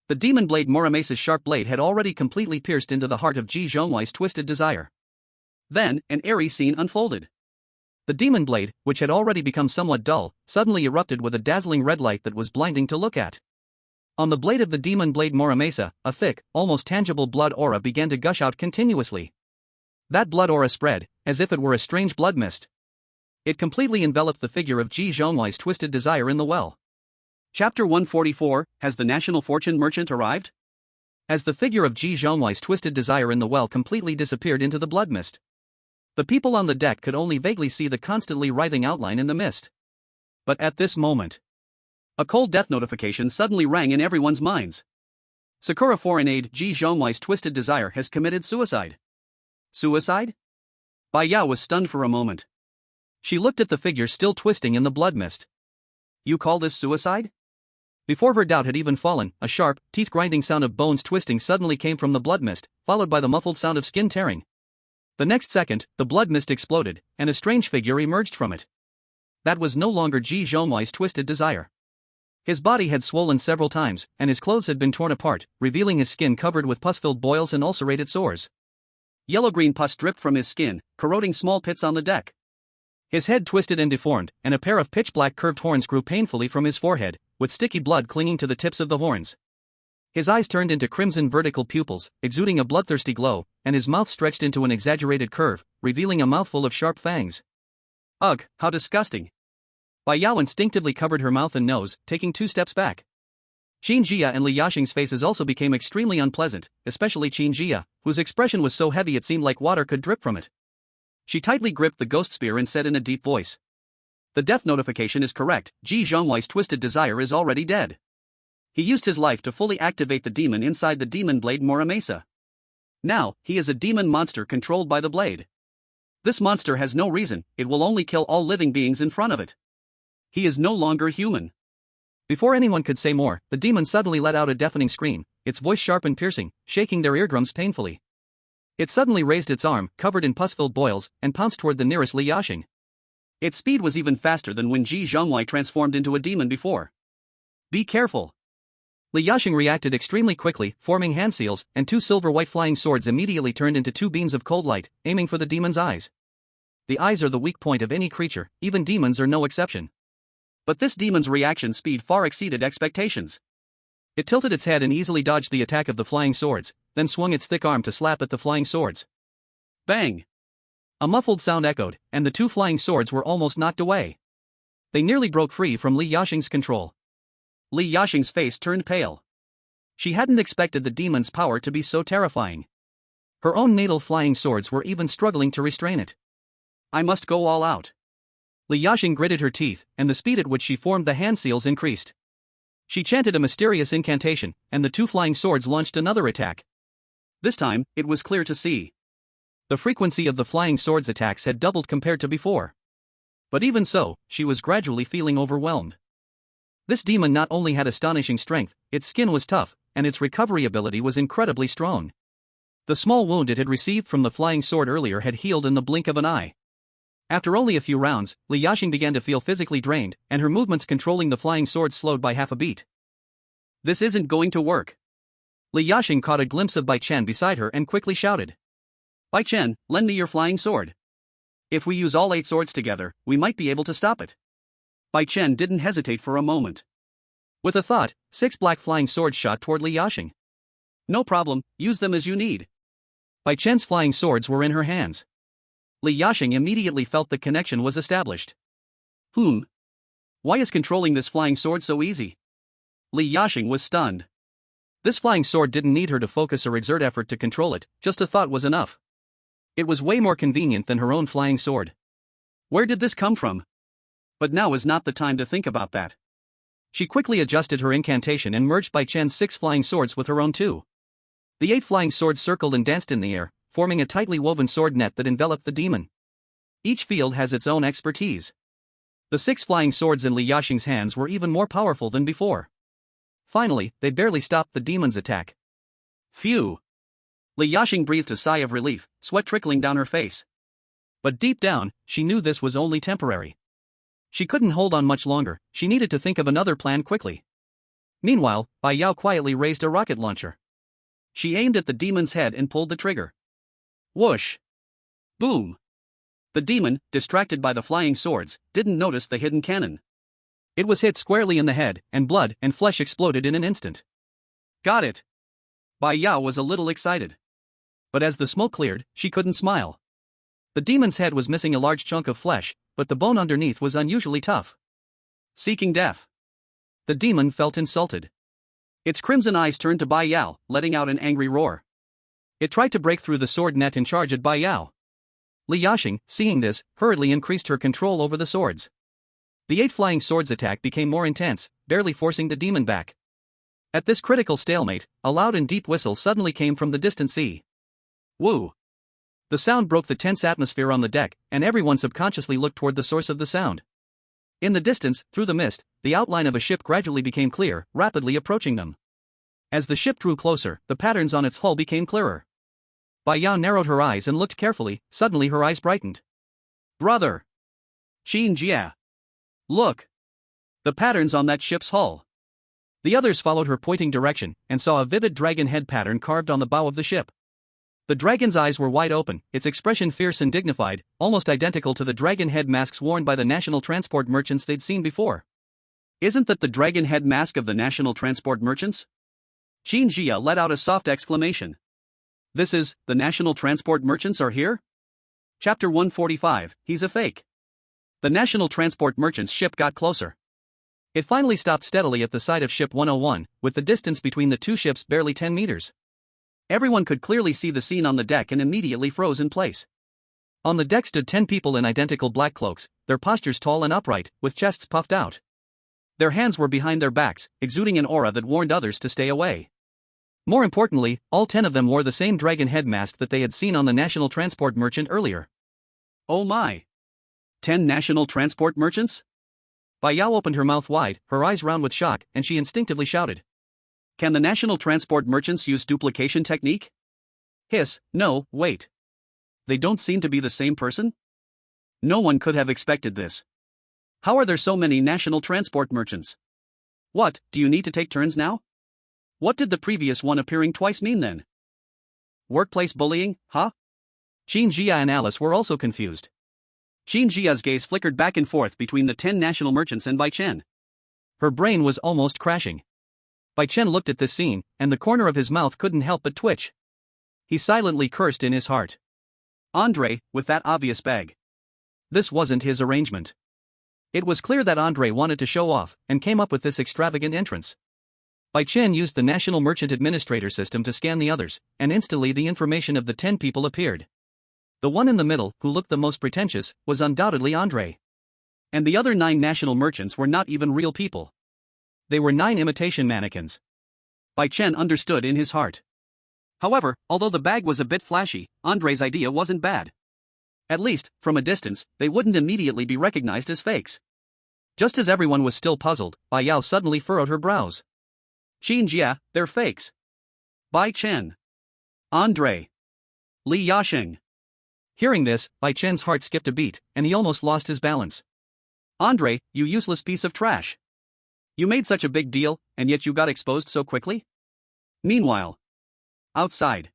The demon blade Muramesa's sharp blade had already completely pierced into the heart of Ji Zhongwei's twisted desire. Then, an eerie scene unfolded. The demon blade, which had already become somewhat dull, suddenly erupted with a dazzling red light that was blinding to look at. On the blade of the demon blade Muramesa, a thick, almost tangible blood aura began to gush out continuously. That blood aura spread, as if it were a strange blood mist. It completely enveloped the figure of Ji Zhongwei's twisted desire in the well. Chapter 144, Has the National Fortune Merchant arrived? As the figure of Ji Zhongwei's twisted desire in the well completely disappeared into the blood mist, the people on the deck could only vaguely see the constantly writhing outline in the mist. But at this moment, a cold death notification suddenly rang in everyone's minds. Sakura Foreign Aid Ji Zhongwei's twisted desire has committed suicide. Suicide? Bai Yao was stunned for a moment. She looked at the figure still twisting in the blood mist. You call this suicide? Before her doubt had even fallen, a sharp, teeth-grinding sound of bones twisting suddenly came from the blood mist, followed by the muffled sound of skin tearing. The next second, the blood mist exploded, and a strange figure emerged from it. That was no longer Ji Zhongwei's twisted desire. His body had swollen several times, and his clothes had been torn apart, revealing his skin covered with pus-filled boils and ulcerated sores. Yellow-green pus dripped from his skin, corroding small pits on the deck. His head twisted and deformed, and a pair of pitch-black curved horns grew painfully from his forehead, with sticky blood clinging to the tips of the horns. His eyes turned into crimson vertical pupils, exuding a bloodthirsty glow, and his mouth stretched into an exaggerated curve, revealing a mouthful of sharp fangs. Ugh, how disgusting! Bai Yao instinctively covered her mouth and nose, taking 2 steps back. Qin Jia and Li Yaxing's faces also became extremely unpleasant, especially Qin Jia, whose expression was so heavy it seemed like water could drip from it. She tightly gripped the ghost spear and said in a deep voice, "The death notification is correct, Ji Zhongwei's twisted desire is already dead. He used his life to fully activate the demon inside the demon blade Muramesa. Now, he is a demon monster controlled by the blade. This monster has no reason, it will only kill all living beings in front of it. He is no longer human." Before anyone could say more, the demon suddenly let out a deafening scream, its voice sharp and piercing, shaking their eardrums painfully. It suddenly raised its arm, covered in pus-filled boils, and pounced toward the nearest Li Yaxing. Its speed was even faster than when Ji Zhongwei transformed into a demon before. "Be careful." Li Yaxing reacted extremely quickly, forming hand seals, and 2 silver-white flying swords immediately turned into 2 beams of cold light, aiming for the demon's eyes. The eyes are the weak point of any creature, even demons are no exception. But this demon's reaction speed far exceeded expectations. It tilted its head and easily dodged the attack of the flying swords, then swung its thick arm to slap at the flying swords. Bang! A muffled sound echoed, and the 2 flying swords were almost knocked away. They nearly broke free from Li Yaxing's control. Li Yaxing's face turned pale. She hadn't expected the demon's power to be so terrifying. Her own natal flying swords were even struggling to restrain it. "I must go all out." Li Yaxing gritted her teeth, and the speed at which she formed the hand seals increased. She chanted a mysterious incantation, and the 2 flying swords launched another attack. This time, it was clear to see. The frequency of the flying swords' attacks had doubled compared to before. But even so, she was gradually feeling overwhelmed. This demon not only had astonishing strength, its skin was tough, and its recovery ability was incredibly strong. The small wound it had received from the flying sword earlier had healed in the blink of an eye. After only a few rounds, Li Yaxing began to feel physically drained, and her movements controlling the flying sword slowed by half a beat. "This isn't going to work." Li Yaxing caught a glimpse of Bai Chen beside her and quickly shouted, "Bai Chen, lend me your flying sword. If we use all 8 swords together, we might be able to stop it." Bai Chen didn't hesitate for a moment. With a thought, 6 black flying swords shot toward Li Yaxing. "No problem, use them as you need." Bai Chen's flying swords were in her hands. Li Yaxing immediately felt the connection was established. Why is controlling this flying sword so easy? Li Yaxing was stunned. This flying sword didn't need her to focus or exert effort to control it, just a thought was enough. It was way more convenient than her own flying sword. Where did this come from? But now is not the time to think about that. She quickly adjusted her incantation and merged Bai Chen's 6 flying swords with her own 2. The 8 flying swords circled and danced in the air, forming a tightly woven sword net that enveloped the demon. Each field has its own expertise. The 6 flying swords in Li Yaxing's hands were even more powerful than before. Finally, they barely stopped the demon's attack. Phew! Li Yaxing breathed a sigh of relief, sweat trickling down her face. But deep down, she knew this was only temporary. She couldn't hold on much longer, she needed to think of another plan quickly. Meanwhile, Bai Yao quietly raised a rocket launcher. She aimed at the demon's head and pulled the trigger. Whoosh! Boom! The demon, distracted by the flying swords, didn't notice the hidden cannon. It was hit squarely in the head, and blood and flesh exploded in an instant. Got it! Bai Yao was a little excited. But as the smoke cleared, she couldn't smile. The demon's head was missing a large chunk of flesh, but the bone underneath was unusually tough. Seeking death. The demon felt insulted. Its crimson eyes turned to Bai Yao, letting out an angry roar. It tried to break through the sword net and charge at Bai Yao. Li Yasheng, seeing this, hurriedly increased her control over the swords. The 8 flying swords attack became more intense, barely forcing the demon back. At this critical stalemate, a loud and deep whistle suddenly came from the distant sea. Woo! The sound broke the tense atmosphere on the deck, and everyone subconsciously looked toward the source of the sound. In the distance, through the mist, the outline of a ship gradually became clear, rapidly approaching them. As the ship drew closer, the patterns on its hull became clearer. Bai Yao narrowed her eyes and looked carefully, suddenly her eyes brightened. Brother! Qin Jia! Look! The patterns on that ship's hull! The others followed her pointing direction, and saw a vivid dragon head pattern carved on the bow of the ship. The dragon's eyes were wide open, its expression fierce and dignified, almost identical to the dragon head masks worn by the national transport merchants they'd seen before. Isn't that the dragon head mask of the national transport merchants? Qin Jia let out a soft exclamation. This is, the national transport merchants are here? Chapter 145, He's a Fake. The national transport merchant's ship got closer. It finally stopped steadily at the side of ship 101, with the distance between the two ships barely 10 meters. Everyone could clearly see the scene on the deck and immediately froze in place. On the deck stood 10 people in identical black cloaks, their postures tall and upright, with chests puffed out. Their hands were behind their backs, exuding an aura that warned others to stay away. More importantly, all 10 of them wore the same dragon head mask that they had seen on the national transport merchant earlier. Oh my! 10 national transport merchants? Bai Yao opened her mouth wide, her eyes round with shock, and she instinctively shouted. Can the national transport merchants use duplication technique? Hiss, no, wait. They don't seem to be the same person? No one could have expected this. How are there so many national transport merchants? What, do you need to take turns now? What did the previous one appearing twice mean then? Workplace bullying, huh? Qin Jia and Alice were also confused. Qin Jia's gaze flickered back and forth between the 10 national merchants and Bai Chen. Her brain was almost crashing. Bai Chen looked at this scene, and the corner of his mouth couldn't help but twitch. He silently cursed in his heart. Andre, with that obvious bag. This wasn't his arrangement. It was clear that Andre wanted to show off, and came up with this extravagant entrance. Bai Chen used the National Merchant Administrator system to scan the others, and instantly the information of the 10 people appeared. The one in the middle, who looked the most pretentious, was undoubtedly Andre. And the other 9 national merchants were not even real people. They were 9 imitation mannequins. Bai Chen understood in his heart. However, although the bag was a bit flashy, Andre's idea wasn't bad. At least, from a distance, they wouldn't immediately be recognized as fakes. Just as everyone was still puzzled, Bai Yao suddenly furrowed her brows. Qin Jia, they're fakes. Bai Chen. Andre. Li Yasheng. Hearing this, Bai Chen's heart skipped a beat, and he almost lost his balance. Andre, you useless piece of trash. You made such a big deal, and yet you got exposed so quickly? Meanwhile, outside.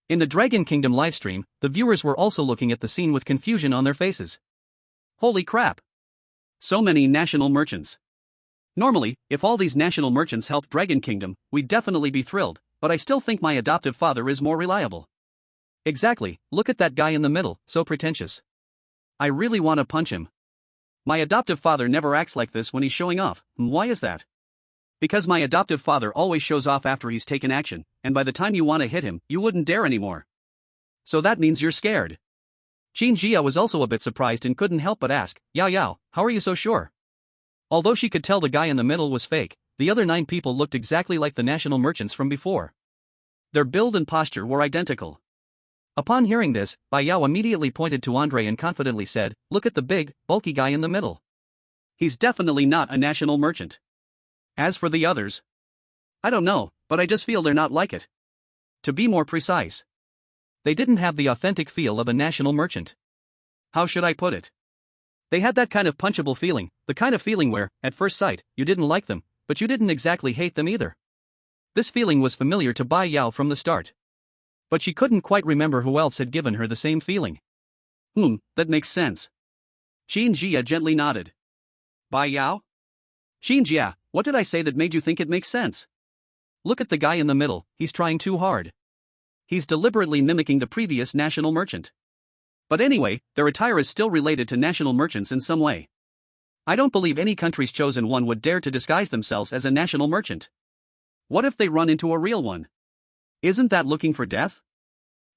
In the Dragon Kingdom livestream, the viewers were also looking at the scene with confusion on their faces. Holy crap! So many national merchants. Normally, if all these national merchants helped Dragon Kingdom, we'd definitely be thrilled, but I still think my adoptive father is more reliable. Exactly, look at that guy in the middle, so pretentious. I really want to punch him. My adoptive father never acts like this when he's showing off. Why is that? Because my adoptive father always shows off after he's taken action, and by the time you want to hit him, you wouldn't dare anymore. So that means you're scared. Qin Jia was also a bit surprised and couldn't help but ask, Yao Yao, how are you so sure? Although she could tell the guy in the middle was fake, the other 9 people looked exactly like the national merchants from before. Their build and posture were identical. Upon hearing this, Bai Yao immediately pointed to Andre and confidently said, look at the big, bulky guy in the middle. He's definitely not a national merchant. As for the others, I don't know, but I just feel they're not like it. To be more precise, they didn't have the authentic feel of a national merchant. How should I put it? They had that kind of punchable feeling, the kind of feeling where, at first sight, you didn't like them, but you didn't exactly hate them either. This feeling was familiar to Bai Yao from the start. But she couldn't quite remember who else had given her the same feeling. That makes sense. Xuanyuan gently nodded. Bai Yao? Xuanyuan, what did I say that made you think it makes sense? Look at the guy in the middle, he's trying too hard. He's deliberately mimicking the previous national merchant. But anyway, their attire is still related to national merchants in some way. I don't believe any country's chosen one would dare to disguise themselves as a national merchant. What if they run into a real one? Isn't that looking for death?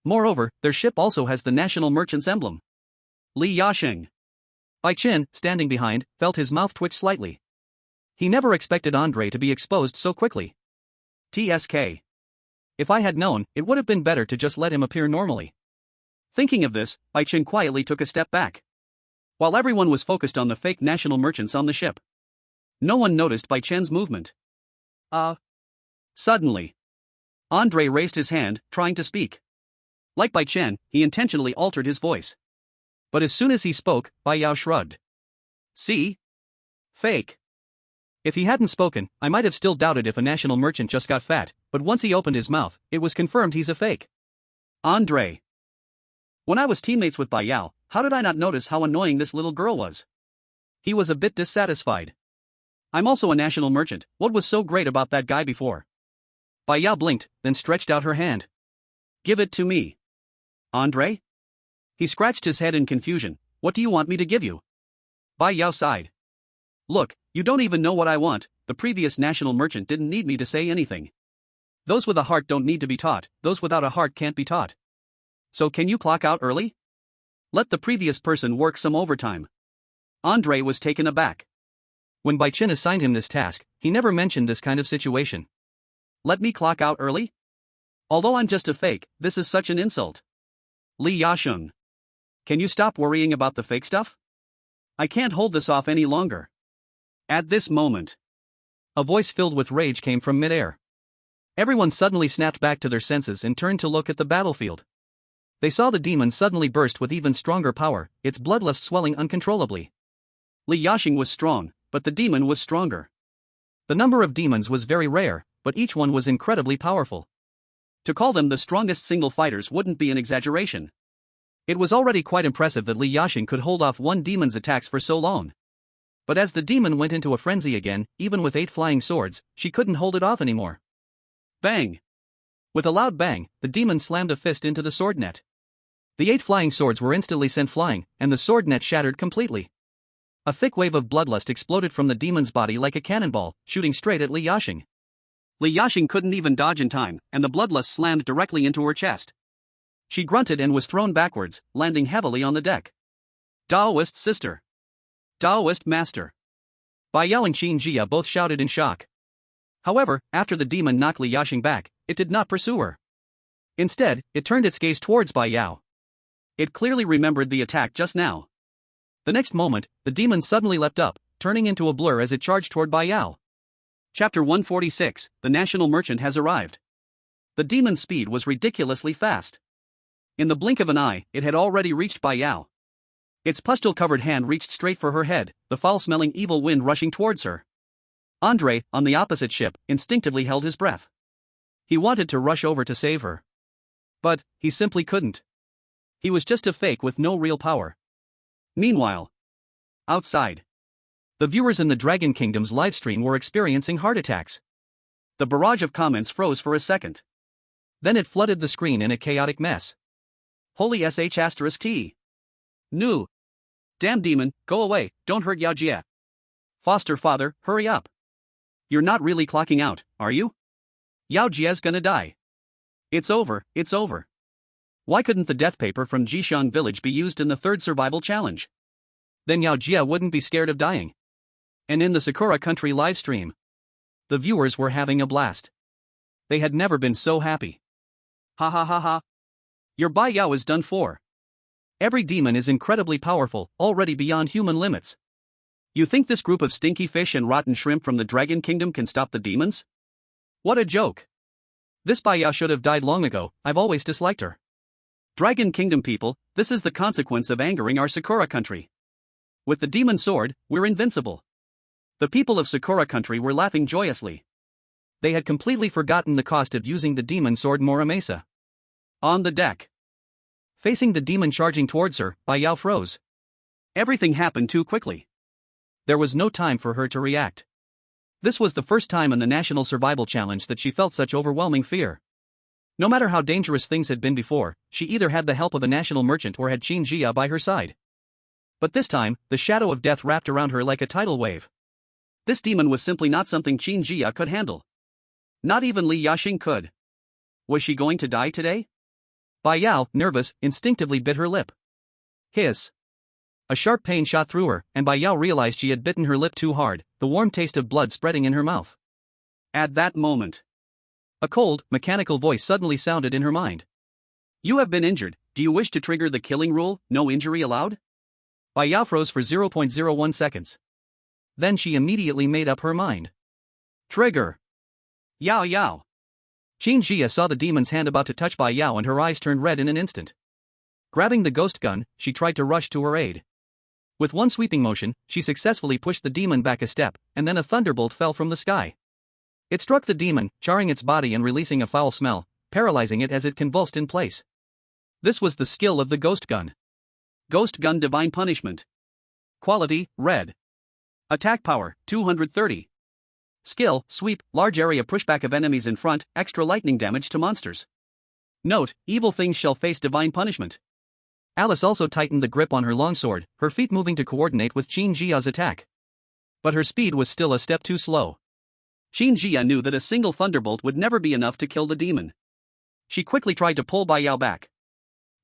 Moreover, their ship also has the national merchant's emblem. Li Yasheng. Bai Chen, standing behind, felt his mouth twitch slightly. He never expected Andre to be exposed so quickly. TSK. If I had known, it would have been better to just let him appear normally. Thinking of this, Bai Chen quietly took a step back. While everyone was focused on the fake national merchants on the ship, no one noticed Bai Chen's movement. Suddenly, Andre raised his hand, trying to speak. Like Bai Chen, he intentionally altered his voice. But as soon as he spoke, Bai Yao shrugged. See? Fake. If he hadn't spoken, I might have still doubted if a national merchant just got fat, but once he opened his mouth, it was confirmed he's a fake. Andre. When I was teammates with Bai Yao, how did I not notice how annoying this little girl was? He was a bit dissatisfied. I'm also a national merchant, what was so great about that guy before? Bai Yao blinked, then stretched out her hand. Give it to me. Andre? He scratched his head in confusion. What do you want me to give you? Bai Yao sighed. Look, you don't even know what I want, the previous national merchant didn't need me to say anything. Those with a heart don't need to be taught, those without a heart can't be taught. So can you clock out early? Let the previous person work some overtime. Andre was taken aback. When Bai Chen assigned him this task, he never mentioned this kind of situation. Let me clock out early? Although I'm just a fake, this is such an insult. Li Yasheng. Can you stop worrying about the fake stuff? I can't hold this off any longer. At this moment, a voice filled with rage came from midair. Everyone suddenly snapped back to their senses and turned to look at the battlefield. They saw the demon suddenly burst with even stronger power, its bloodlust swelling uncontrollably. Li Yasheng was strong, but the demon was stronger. The number of demons was very rare, but each one was incredibly powerful. To call them the strongest single fighters wouldn't be an exaggeration. It was already quite impressive that Li Yasheng could hold off one demon's attacks for so long. But as the demon went into a frenzy again, even with 8 flying swords, she couldn't hold it off anymore. Bang! With a loud bang, the demon slammed a fist into the sword net. The 8 flying swords were instantly sent flying, and the sword net shattered completely. A thick wave of bloodlust exploded from the demon's body like a cannonball, shooting straight at Li Yasheng. Li Yasheng couldn't even dodge in time, and the bloodlust slammed directly into her chest. She grunted and was thrown backwards, landing heavily on the deck. Taoist sister. Taoist master. Bai Yao and Xuanyuan both shouted in shock. However, after the demon knocked Li Yasheng back, it did not pursue her. Instead, it turned its gaze towards Bai Yao. It clearly remembered the attack just now. The next moment, the demon suddenly leapt up, turning into a blur as it charged toward Bai Yao. Chapter 146, The National Merchant has arrived. The demon's speed was ridiculously fast. In the blink of an eye, it had already reached Bai Yao. Its pustule-covered hand reached straight for her head, the foul-smelling evil wind rushing towards her. Andre, on the opposite ship, instinctively held his breath. He wanted to rush over to save her. But he simply couldn't. He was just a fake with no real power. Meanwhile, outside, the viewers in the Dragon Kingdom's livestream were experiencing heart attacks. The barrage of comments froze for a second. Then it flooded the screen in a chaotic mess. Holy sh*t. No. Damn demon, go away, don't hurt Yao Jie. Foster father, hurry up. You're not really clocking out, are you? Yao Jie's gonna die. It's over, it's over. Why couldn't the death paper from Jishan village be used in the 3rd survival challenge? Then Yao Jie wouldn't be scared of dying. And in the Sakura country livestream, the viewers were having a blast. They had never been so happy. Ha ha ha ha. Your Bai Yao is done for. Every demon is incredibly powerful, already beyond human limits. You think this group of stinky fish and rotten shrimp from the Dragon Kingdom can stop the demons? What a joke. This Bai Yao should have died long ago, I've always disliked her. Dragon Kingdom people, this is the consequence of angering our Sakura country. With the demon sword, we're invincible. The people of Sakura country were laughing joyously. They had completely forgotten the cost of using the demon sword Muramasa. On the deck, facing the demon charging towards her, Bai Yao froze. Everything happened too quickly. There was no time for her to react. This was the first time in the National Survival Challenge that she felt such overwhelming fear. No matter how dangerous things had been before, she either had the help of a national merchant or had Qin Jia by her side. But this time, the shadow of death wrapped around her like a tidal wave. This demon was simply not something Qin Jia could handle. Not even Li Yaxing could. Was she going to die today? Bai Yao, nervous, instinctively bit her lip. Hiss. A sharp pain shot through her, and Bai Yao realized she had bitten her lip too hard, the warm taste of blood spreading in her mouth. At that moment, a cold, mechanical voice suddenly sounded in her mind. You have been injured. Do you wish to trigger the killing rule, no injury allowed? Bai Yao froze for 0.01 seconds. Then she immediately made up her mind. Trigger. Yao Yao. Qin Jia saw the demon's hand about to touch Bai Yao and her eyes turned red in an instant. Grabbing the ghost gun, she tried to rush to her aid. With one sweeping motion, she successfully pushed the demon back a step, and then a thunderbolt fell from the sky. It struck the demon, charring its body and releasing a foul smell, paralyzing it as it convulsed in place. This was the skill of the ghost gun. Ghost gun divine punishment. Quality, red. Attack power, 230. Skill, sweep, large area pushback of enemies in front, extra lightning damage to monsters. Note, evil things shall face divine punishment. Alice also tightened the grip on her longsword, her feet moving to coordinate with Qin Jia's attack. But her speed was still a step too slow. Qin Jia knew that a single thunderbolt would never be enough to kill the demon. She quickly tried to pull Bai Yao back.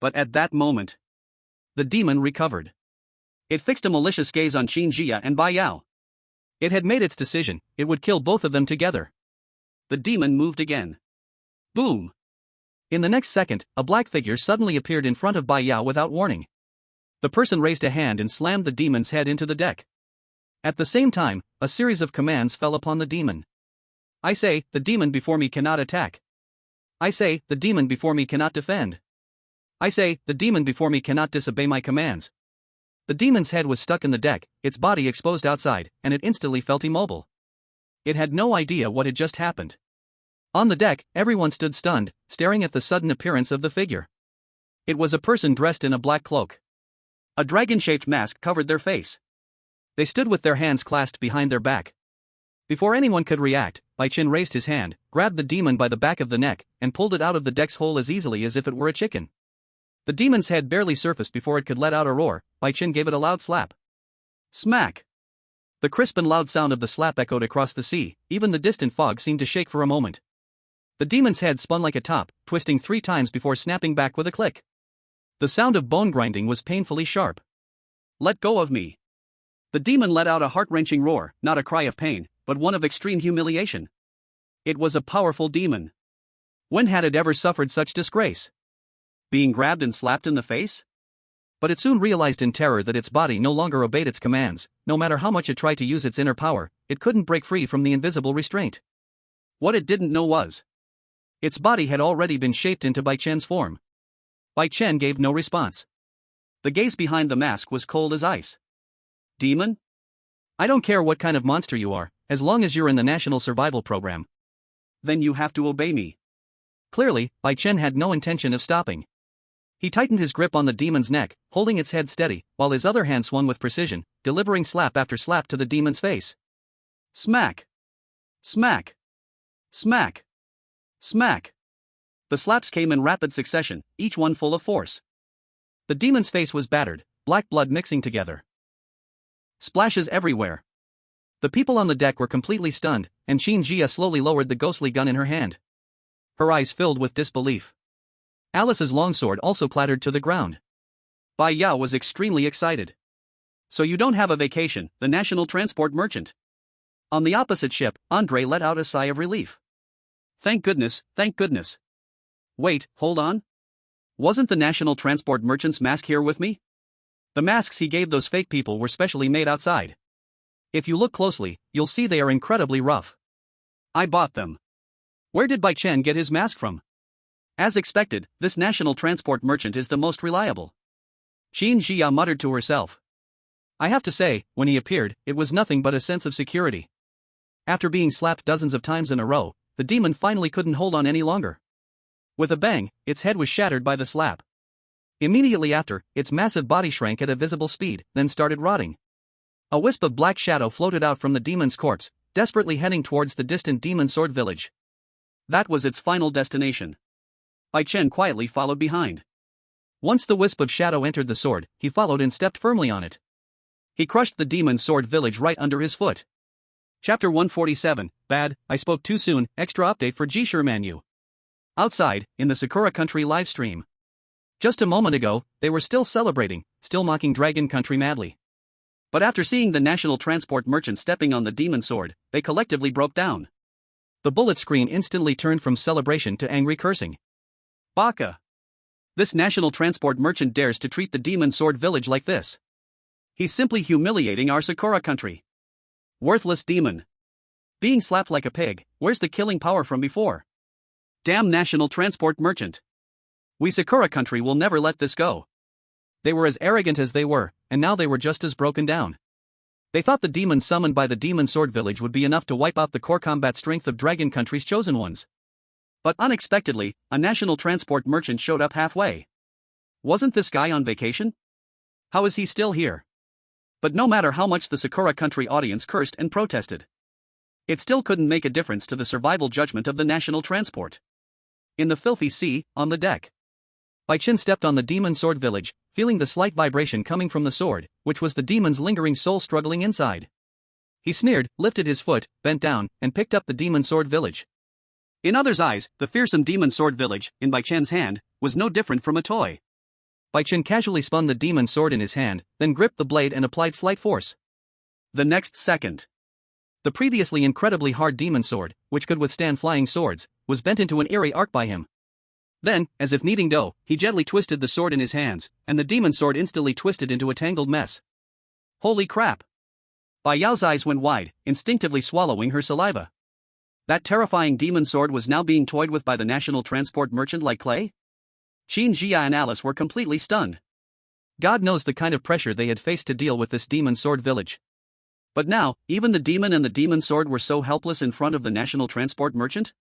But at that moment, the demon recovered. It fixed a malicious gaze on Qin Jia and Bai Yao. It had made its decision, it would kill both of them together. The demon moved again. Boom! In the next second, a black figure suddenly appeared in front of Bai Yao without warning. The person raised a hand and slammed the demon's head into the deck. At the same time, a series of commands fell upon the demon. I say, the demon before me cannot attack. I say, the demon before me cannot defend. I say, the demon before me cannot disobey my commands. The demon's head was stuck in the deck, its body exposed outside, and it instantly felt immobile. It had no idea what had just happened. On the deck, everyone stood stunned, staring at the sudden appearance of the figure. It was a person dressed in a black cloak. A dragon-shaped mask covered their face. They stood with their hands clasped behind their back. Before anyone could react, Bai Chen raised his hand, grabbed the demon by the back of the neck, and pulled it out of the deck's hole as easily as if it were a chicken. The demon's head barely surfaced before it could let out a roar. Bai Chen gave it a loud slap. Smack! The crisp and loud sound of the slap echoed across the sea, even the distant fog seemed to shake for a moment. The demon's head spun like a top, twisting 3 times before snapping back with a click. The sound of bone grinding was painfully sharp. Let go of me. The demon let out a heart-wrenching roar, not a cry of pain, but one of extreme humiliation. It was a powerful demon. When had it ever suffered such disgrace? Being grabbed and slapped in the face? But it soon realized in terror that its body no longer obeyed its commands. No matter how much it tried to use its inner power, it couldn't break free from the invisible restraint. What it didn't know was, its body had already been shaped into Bai Chen's form. Bai Chen gave no response. The gaze behind the mask was cold as ice. Demon? I don't care what kind of monster you are, as long as you're in the National Survival Program. Then you have to obey me. Clearly, Bai Chen had no intention of stopping. He tightened his grip on the demon's neck, holding its head steady, while his other hand swung with precision, delivering slap after slap to the demon's face. Smack! Smack! Smack! Smack! The slaps came in rapid succession, each one full of force. The demon's face was battered, black blood mixing together. Splashes everywhere. The people on the deck were completely stunned, and Qin Jia slowly lowered the ghostly gun in her hand. Her eyes filled with disbelief. Alice's longsword also clattered to the ground. Bai Yao was extremely excited. So you don't have a vacation, the national transport merchant. On the opposite ship, Andre let out a sigh of relief. Thank goodness, thank goodness. Wait, hold on. Wasn't the national transport merchant's mask here with me? The masks he gave those fake people were specially made outside. If you look closely, you'll see they are incredibly rough. I bought them. Where did Bai Chen get his mask from? As expected, this national transport merchant is the most reliable. Qin Jia muttered to herself. I have to say, when he appeared, it was nothing but a sense of security. After being slapped dozens of times in a row, the demon finally couldn't hold on any longer. With a bang, its head was shattered by the slap. Immediately after, its massive body shrank at a visible speed, then started rotting. A wisp of black shadow floated out from the demon's corpse, desperately heading towards the distant demon sword village. That was its final destination. Bai Chen quietly followed behind. Once the wisp of shadow entered the sword, he followed and stepped firmly on it. He crushed the demon sword village right under his foot. Chapter 147, Bad, I Spoke Too Soon, Extra Update for Xuanyuan. Outside, in the Sakura Country livestream. Just a moment ago, they were still celebrating, still mocking Dragon Country madly. But after seeing the national transport merchant stepping on the demon sword, they collectively broke down. The bullet screen instantly turned from celebration to angry cursing. Baka! This national transport merchant dares to treat the demon sword village like this. He's simply humiliating our Sakura country. Worthless demon. Being slapped like a pig, where's the killing power from before? Damn national transport merchant. We Sakura country will never let this go. They were as arrogant as they were, and now they were just as broken down. They thought the demon summoned by the demon sword village would be enough to wipe out the core combat strength of Dragon Country's chosen ones. But unexpectedly, a national transport merchant showed up halfway. Wasn't this guy on vacation? How is he still here? But no matter how much the Sakura country audience cursed and protested, it still couldn't make a difference to the survival judgment of the national transport. In the filthy sea, on the deck, Bai Chen stepped on the demon sword village, feeling the slight vibration coming from the sword, which was the demon's lingering soul struggling inside. He sneered, lifted his foot, bent down, and picked up the demon sword village. In others' eyes, the fearsome demon sword village, in Bai Chen's hand, was no different from a toy. Bai Chen casually spun the demon sword in his hand, then gripped the blade and applied slight force. The next second, the previously incredibly hard demon sword, which could withstand flying swords, was bent into an eerie arc by him. Then, as if kneading dough, he gently twisted the sword in his hands, and the demon sword instantly twisted into a tangled mess. Holy crap! Bai Yao's eyes went wide, instinctively swallowing her saliva. That terrifying demon sword was now being toyed with by the national transport merchant like clay? Qin Jia and Alice were completely stunned. God knows the kind of pressure they had faced to deal with this demon sword village. But now, even the demon and the demon sword were so helpless in front of the national transport merchant?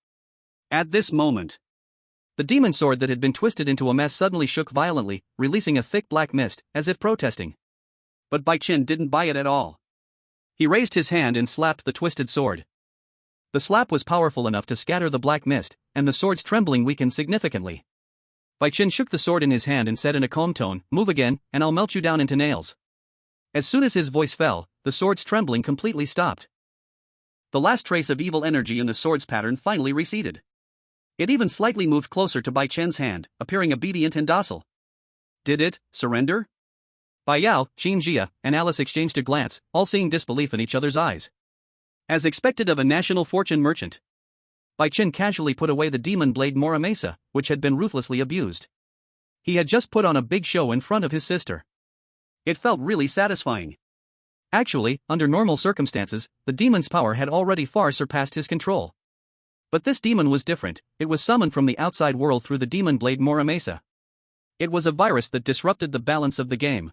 At this moment, the demon sword that had been twisted into a mess suddenly shook violently, releasing a thick black mist, as if protesting. But Bai Chen didn't buy it at all. He raised his hand and slapped the twisted sword. The slap was powerful enough to scatter the black mist, and the sword's trembling weakened significantly. Bai Chen shook the sword in his hand and said in a calm tone, "Move again, and I'll melt you down into nails." As soon as his voice fell, the sword's trembling completely stopped. The last trace of evil energy in the sword's pattern finally receded. It even slightly moved closer to Bai Chen's hand, appearing obedient and docile. Did it surrender? Bai Yao, Qin Jia, and Alice exchanged a glance, all seeing disbelief in each other's eyes. As expected of a national fortune merchant, Bai Chen casually put away the demon blade Moramesa, which had been ruthlessly abused. He had just put on a big show in front of his sister. It felt really satisfying. Actually, under normal circumstances, the demon's power had already far surpassed his control. But this demon was different. It was summoned from the outside world through the demon blade Moramesa. It was a virus that disrupted the balance of the game.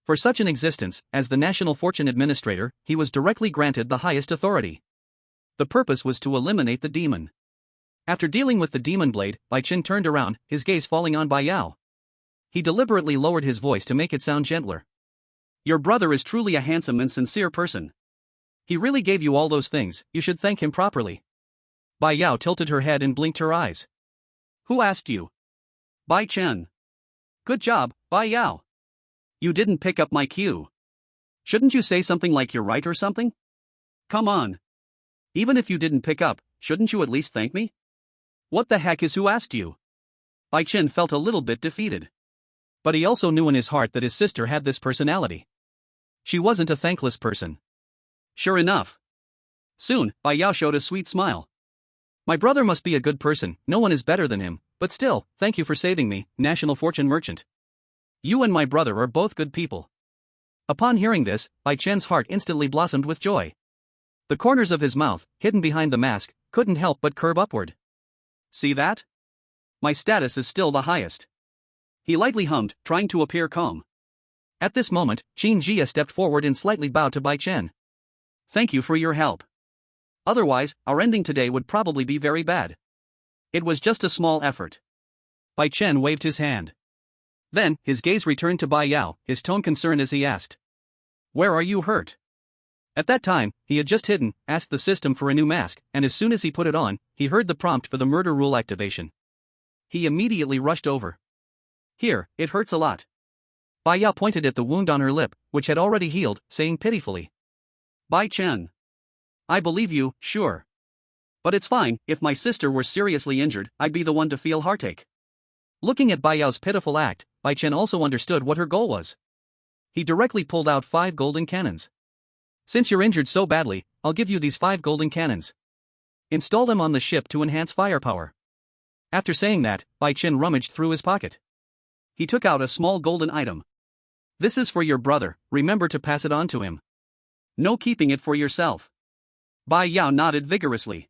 For such an existence, as the National Fortune Administrator, he was directly granted the highest authority. The purpose was to eliminate the demon. After dealing with the demon blade, Bai Chen turned around, his gaze falling on Bai Yao. He deliberately lowered his voice to make it sound gentler. Your brother is truly a handsome and sincere person. He really gave you all those things, you should thank him properly. Bai Yao tilted her head and blinked her eyes. Who asked you? Bai Chen. Good job, Bai Yao. You didn't pick up my cue. Shouldn't you say something like you're right or something? Come on. Even if you didn't pick up, shouldn't you at least thank me? What the heck is who asked you? Bai Chen felt a little bit defeated. But he also knew in his heart that his sister had this personality. She wasn't a thankless person. Sure enough. Soon, Bai Yao showed a sweet smile. My brother must be a good person, no one is better than him, but still, thank you for saving me, National Fortune Merchant. You and my brother are both good people. Upon hearing this, Bai Chen's heart instantly blossomed with joy. The corners of his mouth, hidden behind the mask, couldn't help but curve upward. See that? My status is still the highest. He lightly hummed, trying to appear calm. At this moment, Qin Jia stepped forward and slightly bowed to Bai Chen. Thank you for your help. Otherwise, our ending today would probably be very bad. It was just a small effort. Bai Chen waved his hand. Then, his gaze returned to Bai Yao, his tone concerned as he asked, "Where are you hurt?" At that time, he had just asked the system for a new mask, and as soon as he put it on, he heard the prompt for the murder rule activation. He immediately rushed over. "Here, it hurts a lot." Bai Yao pointed at the wound on her lip, which had already healed, saying pitifully, "Bai Chen. I believe you, sure. But it's fine, if my sister were seriously injured, I'd be the one to feel heartache." Looking at Bai Yao's pitiful act, Bai Chen also understood what her goal was. He directly pulled out 5 golden cannons. "Since you're injured so badly, I'll give you these 5 golden cannons. Install them on the ship to enhance firepower." After saying that, Bai Chen rummaged through his pocket. He took out a small golden item. "This is for your brother, remember to pass it on to him. No keeping it for yourself." Bai Yao nodded vigorously.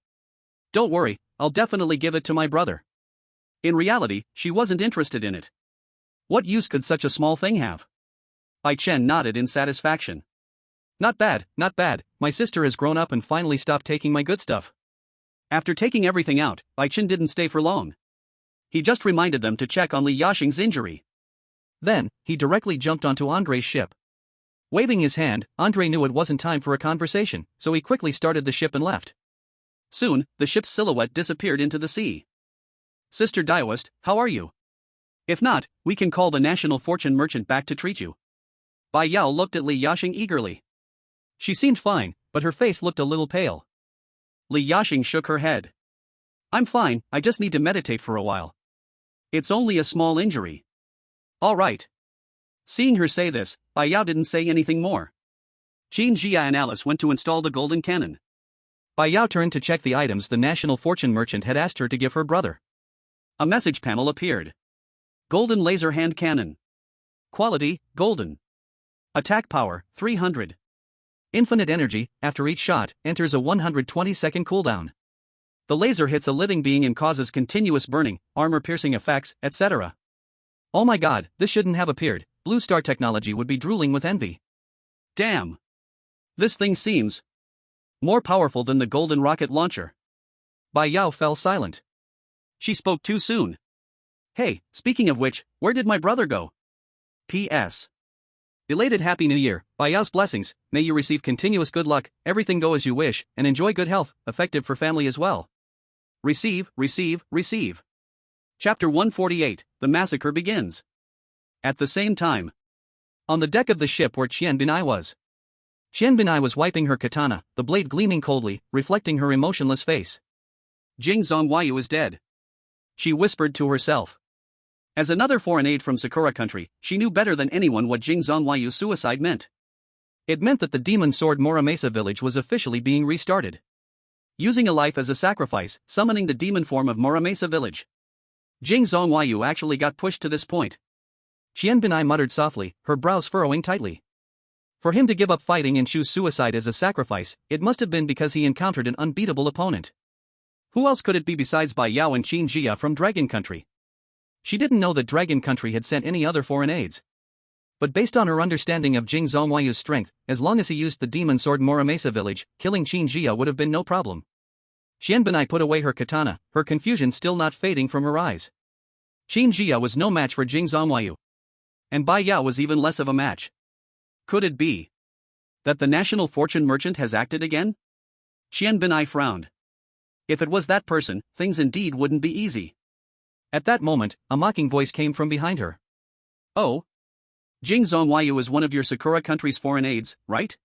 "Don't worry, I'll definitely give it to my brother." In reality, she wasn't interested in it. What use could such a small thing have? Bai Chen nodded in satisfaction. Not bad, my sister has grown up and finally stopped taking my good stuff." After taking everything out, Bai Chen didn't stay for long. He just reminded them to check on Li Yaxing's injury. Then, he directly jumped onto Andre's ship. Waving his hand, Andre knew it wasn't time for a conversation, so he quickly started the ship and left. Soon, the ship's silhouette disappeared into the sea. "Sister Daoist, how are you? If not, we can call the National Fortune Merchant back to treat you." Bai Yao looked at Li Yaxing eagerly. She seemed fine, but her face looked a little pale. Li Yaxing shook her head. "I'm fine, I just need to meditate for a while. It's only a small injury." "All right." Seeing her say this, Bai Yao didn't say anything more. Qin Jia and Alice went to install the golden cannon. Bai Yao turned to check the items the National Fortune Merchant had asked her to give her brother. A message panel appeared. Golden laser hand cannon. Quality, golden. Attack power, 300. Infinite energy, after each shot, enters a 120-second cooldown. The laser hits a living being and causes continuous burning, armor-piercing effects, etc. Oh my god, this shouldn't have appeared. Blue Star Technology would be drooling with envy. Damn. This thing seems more powerful than the golden rocket launcher. Bai Yao fell silent. She spoke too soon. Hey, speaking of which, where did my brother go? P.S. Belated Happy New Year, Bai Yao's blessings, may you receive continuous good luck, everything go as you wish, and enjoy good health, effective for family as well. Receive. Chapter 148, The Massacre Begins. At the same time, on the deck of the ship where Qian Binai was. Qian Binai was wiping her katana, the blade gleaming coldly, reflecting her emotionless face. Jing Zhonghuayu is dead. She whispered to herself. As another foreign aide from Sakura country, she knew better than anyone what Jing Zhonghuayu's suicide meant. It meant that the demon sword Muramesa village was officially being restarted. Using a life as a sacrifice, summoning the demon form of Muramesa village. Jing Zhonghuayu actually got pushed to this point. Qian Binai muttered softly, her brows furrowing tightly. For him to give up fighting and choose suicide as a sacrifice, it must have been because he encountered an unbeatable opponent. Who else could it be besides Bai Yao and Qin Jia from Dragon Country? She didn't know that Dragon Country had sent any other foreign aides. But based on her understanding of Jing Zhonghuayu's strength, as long as he used the demon sword Muramesa village, killing Qin Jia would have been no problem. Qian Binai put away her katana, her confusion still not fading from her eyes. Qin Jia was no match for Jing Zhonghuayu. And Bai Yao was even less of a match. Could it be that the National Fortune Merchant has acted again? Qian Binai frowned. If it was that person, things indeed wouldn't be easy. At that moment, a mocking voice came from behind her. Oh? Jing Zhonghuayu is one of your Sakura country's foreign aides, right?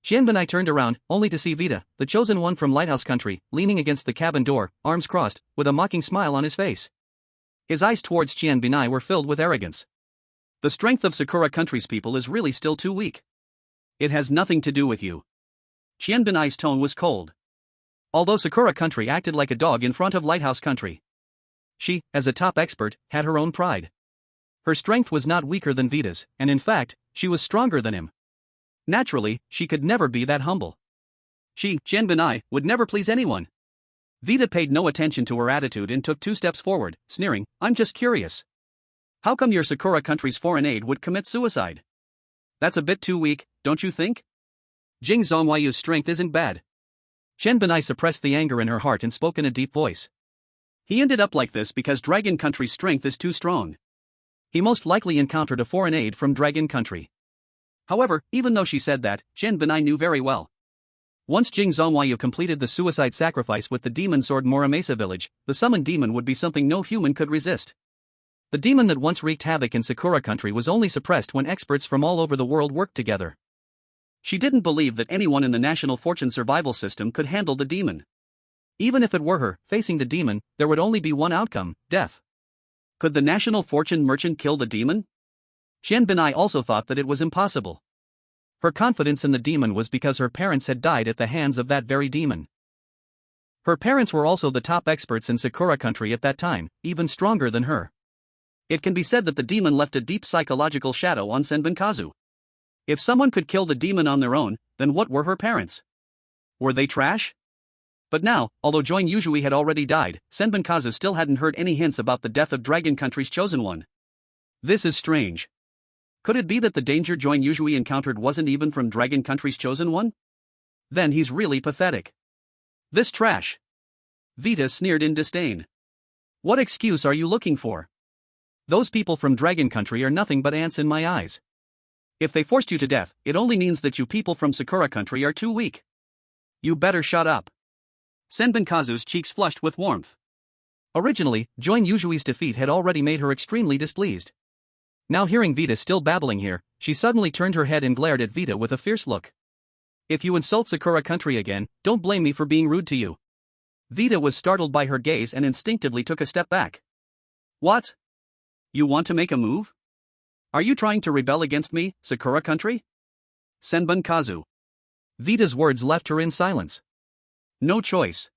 Qian Binai turned around, only to see Vita, the chosen one from Lighthouse Country, leaning against the cabin door, arms crossed, with a mocking smile on his face. His eyes towards Qian Binai were filled with arrogance. The strength of Sakura country's people is really still too weak. It has nothing to do with you. Qian Binai's tone was cold. Although Sakura country acted like a dog in front of Lighthouse Country, she, as a top expert, had her own pride. Her strength was not weaker than Vita's, and in fact, she was stronger than him. Naturally, she could never be that humble. She, Qian Binai, would never please anyone. Vita paid no attention to her attitude and took 2 steps forward, sneering, I'm just curious. How come your Sakura country's foreign aide would commit suicide? That's a bit too weak, don't you think? Jing Zhongyu's strength isn't bad. Chen Benai suppressed the anger in her heart and spoke in a deep voice. He ended up like this because Dragon Country's strength is too strong. He most likely encountered a foreign aid from Dragon Country. However, even though she said that, Chen Benai knew very well. Once Jing Zhongyu completed the suicide sacrifice with the demon sword Moramesa village, the summoned demon would be something no human could resist. The demon that once wreaked havoc in Sakura Country was only suppressed when experts from all over the world worked together. She didn't believe that anyone in the National Fortune survival system could handle the demon. Even if it were her facing the demon, there would only be one outcome: death. Could the National Fortune merchant kill the demon? Chen Benai also thought that it was impossible. Her confidence in the demon was because her parents had died at the hands of that very demon. Her parents were also the top experts in Sakura Country at that time, even stronger than her. It can be said that the demon left a deep psychological shadow on Senbunkazu. If someone could kill the demon on their own, then what were her parents? Were they trash? But now, although Join Yuzhui had already died, Senbunkazu still hadn't heard any hints about the death of Dragon Country's chosen one. This is strange. Could it be that the danger Join Yuzhui encountered wasn't even from Dragon Country's chosen one? Then he's really pathetic. This trash. Vita sneered in disdain. What excuse are you looking for? Those people from Dragon Country are nothing but ants in my eyes. If they forced you to death, it only means that you people from Sakura Country are too weak. You better shut up. Senbunkazu's cheeks flushed with warmth. Originally, Join Yuzhui's defeat had already made her extremely displeased. Now hearing Vita still babbling here, she suddenly turned her head and glared at Vita with a fierce look. If you insult Sakura Country again, don't blame me for being rude to you. Vita was startled by her gaze and instinctively took a step back. What? You want to make a move? Are you trying to rebel against me, Sakura Country? Senbunkazu. Vita's words left her in silence. No choice.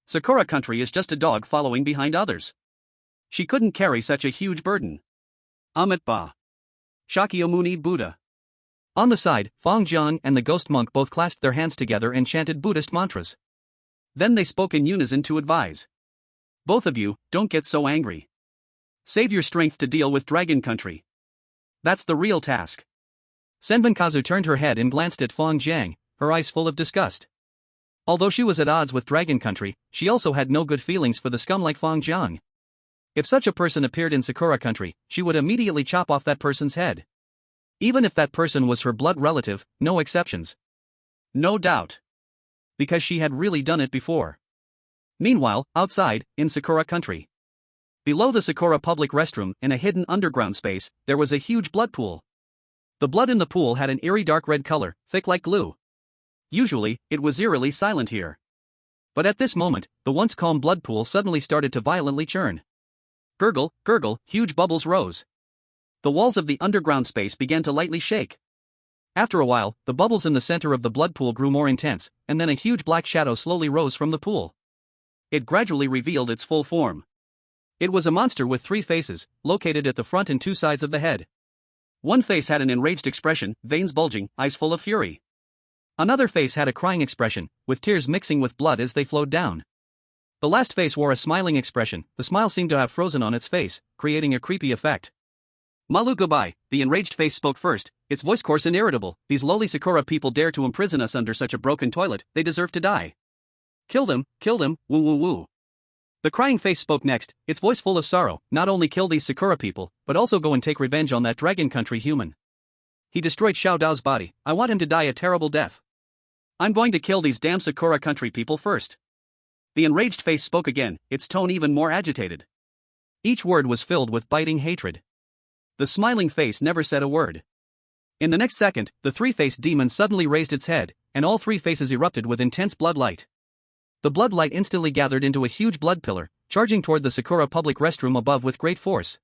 Sakura Country is just a dog following behind others. She couldn't carry such a huge burden. Amitabha. Shakyamuni Buddha. On the side, Fong Jiang and the ghost monk both clasped their hands together and chanted Buddhist mantras. Then they spoke in unison to advise. Both of you, don't get so angry. Save your strength to deal with Dragon Country. That's the real task. Senbunkazu turned her head and glanced at Fong Jiang, her eyes full of disgust. Although she was at odds with Dragon Country, she also had no good feelings for the scum like Fong Jiang. If such a person appeared in Sakura Country, she would immediately chop off that person's head. Even if that person was her blood relative, no exceptions. No doubt. Because she had really done it before. Meanwhile, outside, in Sakura Country. Below the Sakura public restroom, in a hidden underground space, there was a huge blood pool. The blood in the pool had an eerie dark red color, thick like glue. Usually, it was eerily silent here. But at this moment, the once calm blood pool suddenly started to violently churn. Gurgle, gurgle, huge bubbles rose. The walls of the underground space began to lightly shake. After a while, the bubbles in the center of the blood pool grew more intense, and then a huge black shadow slowly rose from the pool. It gradually revealed its full form. It was a monster with 3 faces, located at the front and 2 sides of the head. One face had an enraged expression, veins bulging, eyes full of fury. Another face had a crying expression, with tears mixing with blood as they flowed down. The last face wore a smiling expression, the smile seemed to have frozen on its face, creating a creepy effect. Malu goodbye, the enraged face spoke first, its voice coarse and irritable. These lowly Sakura people dare to imprison us under such a broken toilet, they deserve to die. Kill them, woo woo woo. The crying face spoke next, its voice full of sorrow, not only kill these Sakura people, but also go and take revenge on that Dragon Country human. He destroyed Xiao Dao's body, I want him to die a terrible death. I'm going to kill these damn Sakura Country people first. The enraged face spoke again, its tone even more agitated. Each word was filled with biting hatred. The smiling face never said a word. In the next second, the 3-faced demon suddenly raised its head, and all 3 faces erupted with intense blood light. The blood light instantly gathered into a huge blood pillar, charging toward the Sakura public restroom above with great force.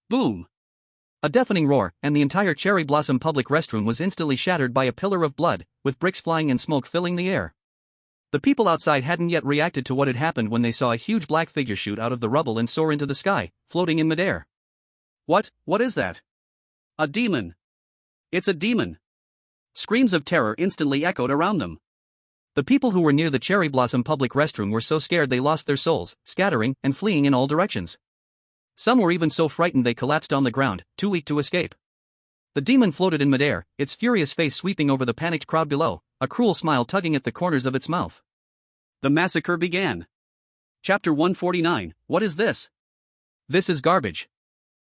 Boom! A deafening roar, and the entire Cherry Blossom public restroom was instantly shattered by a pillar of blood, with bricks flying and smoke filling the air. The people outside hadn't yet reacted to what had happened when they saw a huge black figure shoot out of the rubble and soar into the sky, floating in midair. What is that? A demon! It's a demon! Screams of terror instantly echoed around them. The people who were near the Cherry Blossom public restroom were so scared they lost their souls, scattering and fleeing in all directions. Some were even so frightened they collapsed on the ground, too weak to escape. The demon floated in midair, its furious face sweeping over the panicked crowd below, a cruel smile tugging at the corners of its mouth. The massacre began. Chapter 149, What is this? This is garbage.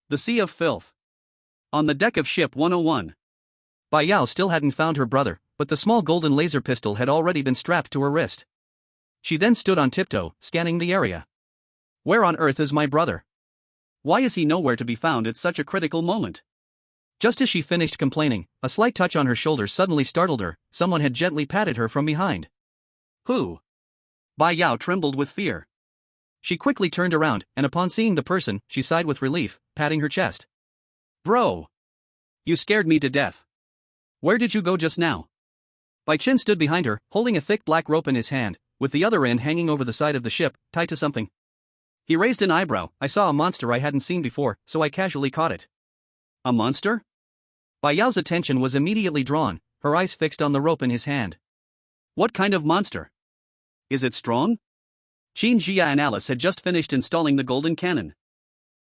The Sea of Filth. On the deck of Ship 101. Bai Yao still hadn't found her brother, but the small golden laser pistol had already been strapped to her wrist. She then stood on tiptoe, scanning the area. Where on earth is my brother? Why is he nowhere to be found at such a critical moment? Just as she finished complaining, a slight touch on her shoulder suddenly startled her. Someone had gently patted her from behind. Who? Bai Yao trembled with fear. She quickly turned around, and upon seeing the person, she sighed with relief, patting her chest. Bro! You scared me to death. Where did you go just now? Bai Chen stood behind her, holding a thick black rope in his hand, with the other end hanging over the side of the ship, tied to something. He raised an eyebrow. I saw a monster I hadn't seen before, so I casually caught it. A monster? Bai Yao's attention was immediately drawn, her eyes fixed on the rope in his hand. What kind of monster? Is it strong? Qin Jia and Alice had just finished installing the golden cannon.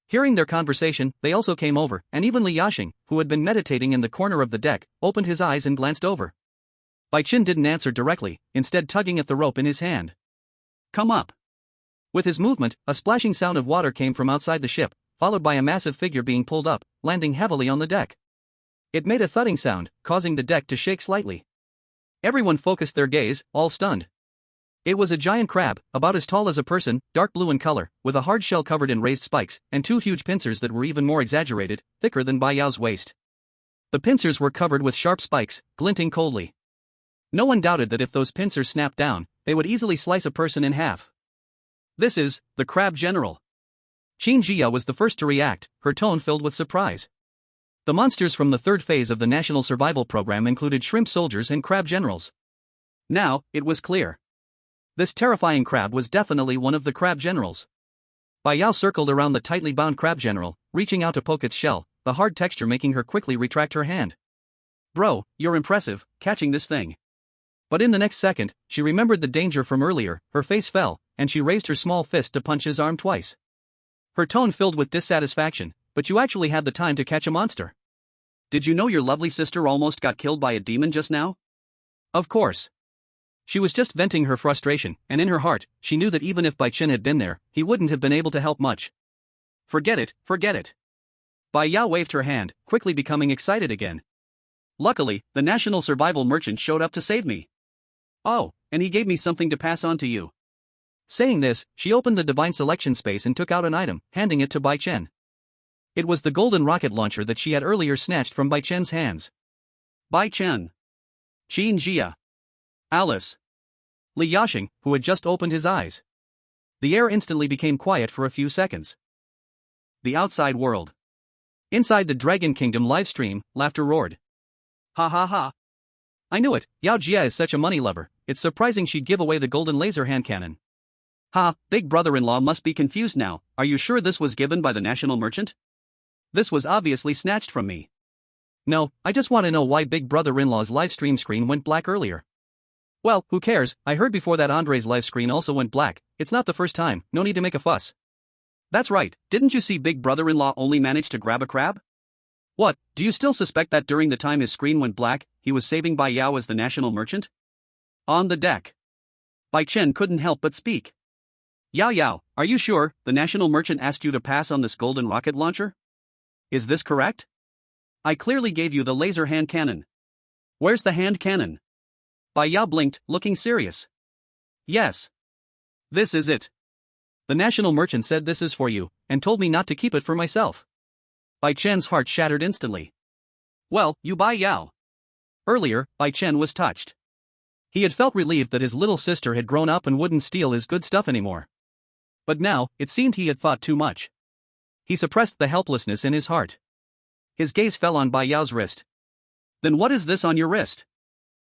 Hearing their conversation, they also came over, and even Li Yashing, who had been meditating in the corner of the deck, opened his eyes and glanced over. Bai Chen didn't answer directly, instead tugging at the rope in his hand. Come up. With his movement, a splashing sound of water came from outside the ship, followed by a massive figure being pulled up, landing heavily on the deck. It made a thudding sound, causing the deck to shake slightly. Everyone focused their gaze, all stunned. It was a giant crab, about as tall as a person, dark blue in color, with a hard shell covered in raised spikes, and two huge pincers that were even more exaggerated, thicker than Bai Yao's waist. The pincers were covered with sharp spikes, glinting coldly. No one doubted that if those pincers snapped down, they would easily slice a person in half. This is the Crab General. Qin Jia was the first to react, her tone filled with surprise. The monsters from the third phase of the National Survival Program included shrimp soldiers and crab generals. Now, it was clear. This terrifying crab was definitely one of the crab generals. Bai Yao circled around the tightly bound crab general, reaching out to poke its shell, the hard texture making her quickly retract her hand. Bro, you're impressive, catching this thing. But in the next second, she remembered the danger from earlier, her face fell, and she raised her small fist to punch his arm twice. Her tone filled with dissatisfaction. But you actually had the time to catch a monster. Did you know your lovely sister almost got killed by a demon just now? Of course. She was just venting her frustration, and in her heart, she knew that even if Bai Chen had been there, he wouldn't have been able to help much. Forget it, forget it. Bai Yao waved her hand, quickly becoming excited again. Luckily, the National Survival Merchant showed up to save me. Oh, and he gave me something to pass on to you. Saying this, she opened the divine selection space and took out an item, handing it to Bai Chen. It was the golden rocket launcher that she had earlier snatched from Bai Chen's hands. Bai Chen. Qin Jia. Alice. Li Yashing, who had just opened his eyes. The air instantly became quiet for a few seconds. The outside world. Inside the Dragon Kingdom live stream, laughter roared. Ha ha ha. I knew it, Yao Jia is such a money lover, it's surprising she'd give away the golden laser hand cannon. Ha, big brother-in-law must be confused now, are you sure this was given by the National Merchant? This was obviously snatched from me. No, I just want to know why big brother-in-law's live stream screen went black earlier. Well, who cares, I heard before that Andre's live screen also went black, it's not the first time, no need to make a fuss. That's right, didn't you see big brother-in-law only manage to grab a crab? What, do you still suspect that during the time his screen went black, he was saving Bai Yao as the National Merchant? On the deck. Bai Chen couldn't help but speak. Yao Yao, are you sure the National Merchant asked you to pass on this golden rocket launcher? Is this correct? I clearly gave you the laser hand cannon. Where's the hand cannon? Bai Yao blinked, looking serious. Yes. This is it. The National Merchant said this is for you, and told me not to keep it for myself. Bai Chen's heart shattered instantly. Well, you Bai Yao. Earlier, Bai Chen was touched. He had felt relieved that his little sister had grown up and wouldn't steal his good stuff anymore. But now, it seemed he had thought too much. He suppressed the helplessness in his heart. His gaze fell on Bai Yao's wrist. Then what is this on your wrist?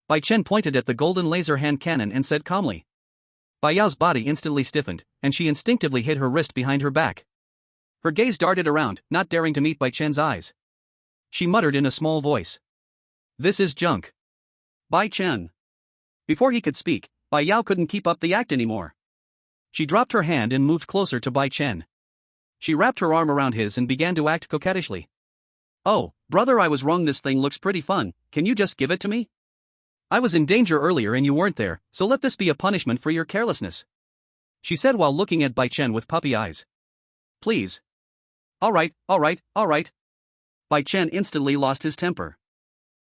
Bai Chen pointed at the golden laser hand cannon and said calmly. Bai Yao's body instantly stiffened, and she instinctively hid her wrist behind her back. Her gaze darted around, not daring to meet Bai Chen's eyes. She muttered in a small voice. This is junk. Bai Chen. Before he could speak, Bai Yao couldn't keep up the act anymore. She dropped her hand and moved closer to Bai Chen. She wrapped her arm around his and began to act coquettishly. Oh, brother, I was wrong. This thing looks pretty fun. Can you just give it to me? I was in danger earlier and you weren't there, so let this be a punishment for your carelessness, she said while looking at Bai Chen with puppy eyes. Please. Alright. Bai Chen instantly lost his temper.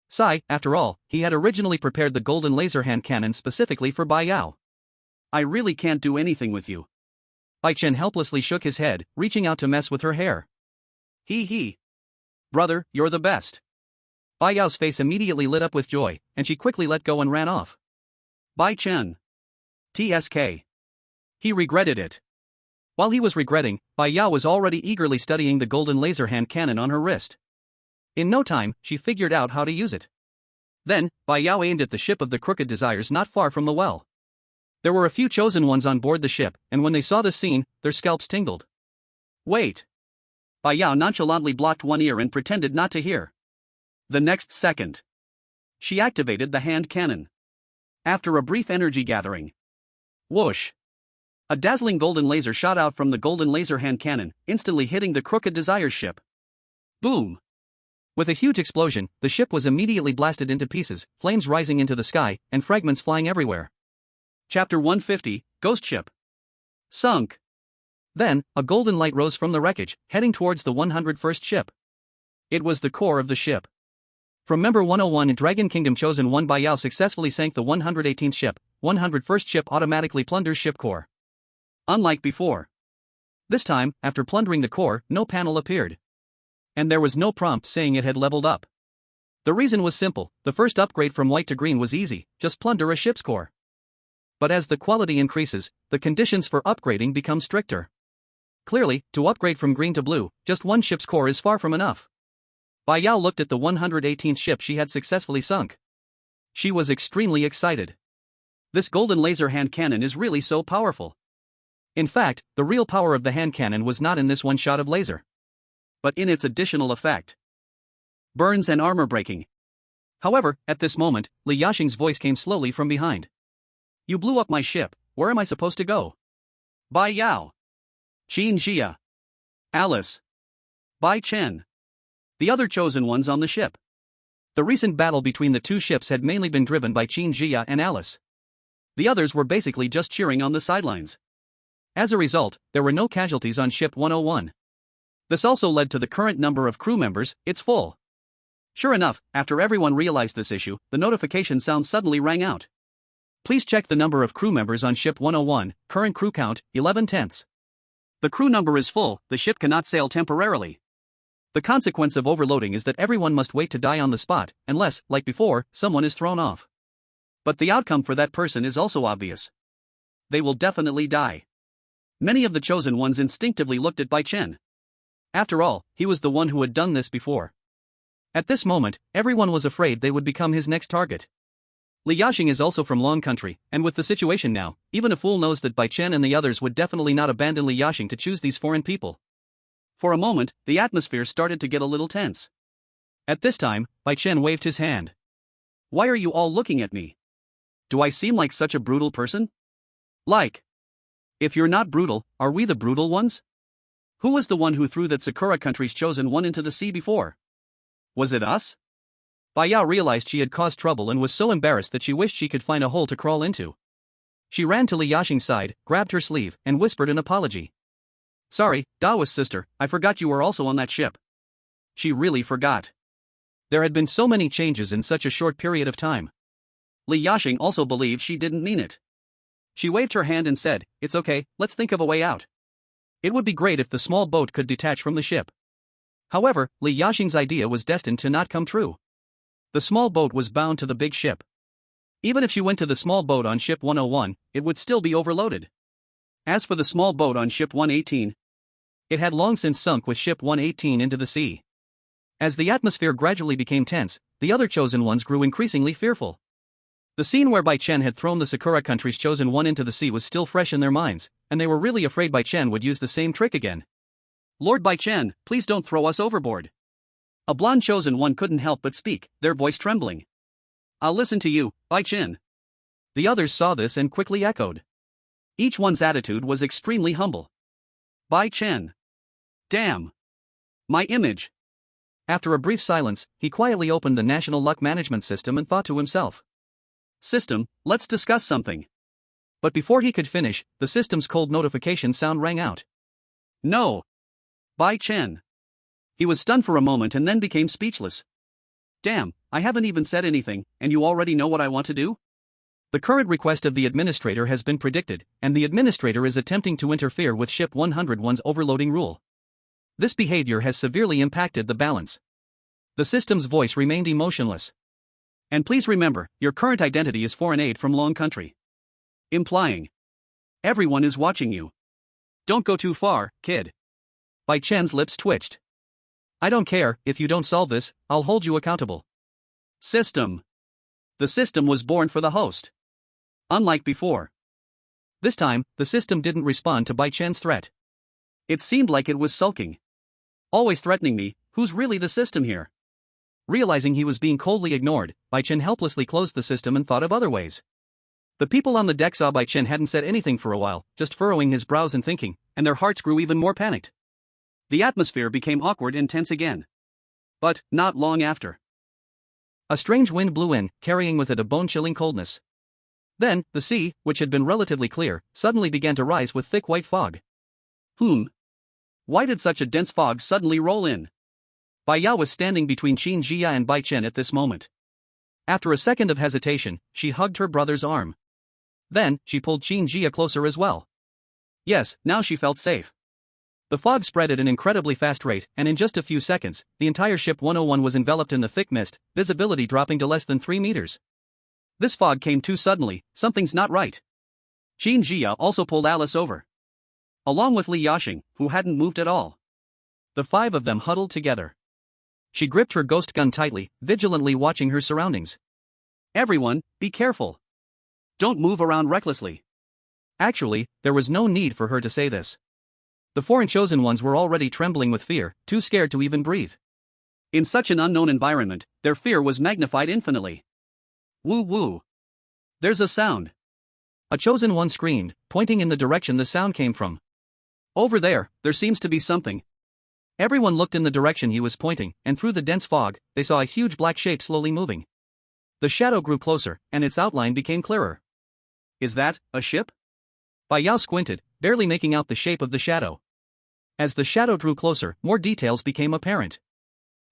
Sigh, after all, he had originally prepared the golden laser hand cannon specifically for Bai Yao. I really can't do anything with you. Bai Chen helplessly shook his head, reaching out to mess with her hair. He. Brother, you're the best. Bai Yao's face immediately lit up with joy, and she quickly let go and ran off. Bai Chen. TSK. He regretted it. While he was regretting, Bai Yao was already eagerly studying the golden laser hand cannon on her wrist. In no time, she figured out how to use it. Then, Bai Yao aimed at the ship of the Crooked Desires not far from the well. There were a few chosen ones on board the ship, and when they saw the scene, their scalps tingled. Wait. Bai Yao nonchalantly blocked one ear and pretended not to hear. The next second, she activated the hand cannon. After a brief energy gathering, whoosh! A dazzling golden laser shot out from the golden laser hand cannon, instantly hitting the Crooked Desires ship. Boom! With a huge explosion, the ship was immediately blasted into pieces, flames rising into the sky, and fragments flying everywhere. Chapter 150, Ghost Ship. Sunk. Then, a golden light rose from the wreckage, heading towards the 101st ship. It was the core of the ship. From Member 101 in Dragon Kingdom Chosen 1 Bai Yao successfully sank the 118th ship. 101st ship automatically plunders ship core. Unlike before. This time, after plundering the core, no panel appeared. And there was no prompt saying it had leveled up. The reason was simple: the first upgrade from white to green was easy, just plunder a ship's core. But as the quality increases, the conditions for upgrading become stricter. Clearly, to upgrade from green to blue, just one ship's core is far from enough. Bai Yao looked at the 118th ship she had successfully sunk. She was extremely excited. This golden laser hand cannon is really so powerful. In fact, the real power of the hand cannon was not in this one shot of laser, but in its additional effect: burns and armor breaking. However, at this moment, Li Yaxing's voice came slowly from behind. You blew up my ship, where am I supposed to go? Bai Yao. Qin Jia. Alice. Bai Chen. The other chosen ones on the ship. The recent battle between the two ships had mainly been driven by Qin Jia and Alice. The others were basically just cheering on the sidelines. As a result, there were no casualties on ship 101. This also led to the current number of crew members: it's full. Sure enough, after everyone realized this issue, the notification sound suddenly rang out. Please check the number of crew members on ship 101, current crew count, 11/10. The crew number is full, the ship cannot sail temporarily. The consequence of overloading is that everyone must wait to die on the spot, unless, like before, someone is thrown off. But the outcome for that person is also obvious. They will definitely die. Many of the chosen ones instinctively looked at Bai Chen. After all, he was the one who had done this before. At this moment, everyone was afraid they would become his next target. Li Yaxing is also from Long Country, and with the situation now, even a fool knows that Bai Chen and the others would definitely not abandon Li Yaxing to choose these foreign people. For a moment, the atmosphere started to get a little tense. At this time, Bai Chen waved his hand. Why are you all looking at me? Do I seem like such a brutal person? Like. If you're not brutal, are we the brutal ones? Who was the one who threw that Sakura country's chosen one into the sea before? Was it us? Bai Yao realized she had caused trouble and was so embarrassed that she wished she could find a hole to crawl into. She ran to Li Yaxing's side, grabbed her sleeve, and whispered an apology. Sorry, Daoist sister, I forgot you were also on that ship. She really forgot. There had been so many changes in such a short period of time. Li Yaxing also believed she didn't mean it. She waved her hand and said, It's okay, let's think of a way out. It would be great if the small boat could detach from the ship. However, Li Yaxing's idea was destined to not come true. The small boat was bound to the big ship. Even if she went to the small boat on ship 101, it would still be overloaded. As for the small boat on ship 118, it had long since sunk with ship 118 into the sea. As the atmosphere gradually became tense, the other chosen ones grew increasingly fearful. The scene where Bai Chen had thrown the Sakura country's chosen one into the sea was still fresh in their minds, and they were really afraid Bai Chen would use the same trick again. Lord Bai Chen, please don't throw us overboard. A blonde chosen one couldn't help but speak, their voice trembling. I'll listen to you, Bai Chen. The others saw this and quickly echoed. Each one's attitude was extremely humble. Bai Chen. Damn. My image. After a brief silence, he quietly opened the National Luck Management System and thought to himself. System, let's discuss something. But before he could finish, the system's cold notification sound rang out. No. Bai Chen. He was stunned for a moment and then became speechless. Damn, I haven't even said anything, and you already know what I want to do? The current request of the administrator has been predicted, and the administrator is attempting to interfere with Ship 101's overloading rule. This behavior has severely impacted the balance. The system's voice remained emotionless. And please remember, your current identity is foreign aid from Long Country. Implying. Everyone is watching you. Don't go too far, kid. Bai Chen's lips twitched. I don't care, if you don't solve this, I'll hold you accountable. System. The system was born for the host. Unlike before. This time, the system didn't respond to Bai Chen's threat. It seemed like it was sulking. Always threatening me, who's really the system here? Realizing he was being coldly ignored, Bai Chen helplessly closed the system and thought of other ways. The people on the deck saw Bai Chen hadn't said anything for a while, just furrowing his brows and thinking, and their hearts grew even more panicked. The atmosphere became awkward and tense again. But, not long after. A strange wind blew in, carrying with it a bone-chilling coldness. Then, the sea, which had been relatively clear, suddenly began to rise with thick white fog. Why did such a dense fog suddenly roll in? Bai Yao was standing between Qin Jia and Bai Chen at this moment. After a second of hesitation, she hugged her brother's arm. Then, she pulled Qin Jia closer as well. Yes, now she felt safe. The fog spread at an incredibly fast rate, and in just a few seconds, the entire Ship 101 was enveloped in the thick mist, visibility dropping to less than 3 meters. This fog came too suddenly, something's not right. Qin Jia also pulled Alice over. Along with Li Yashing, who hadn't moved at all. The 5 of them huddled together. She gripped her ghost gun tightly, vigilantly watching her surroundings. Everyone, be careful. Don't move around recklessly. Actually, there was no need for her to say this. The foreign chosen ones were already trembling with fear, too scared to even breathe. In such an unknown environment, their fear was magnified infinitely. Woo woo. There's a sound. A chosen one screamed, pointing in the direction the sound came from. Over there seems to be something. Everyone looked in the direction he was pointing, and through the dense fog, they saw a huge black shape slowly moving. The shadow grew closer, and its outline became clearer. Is that a ship? Bai Yao squinted, barely making out the shape of the shadow. As the shadow drew closer, more details became apparent.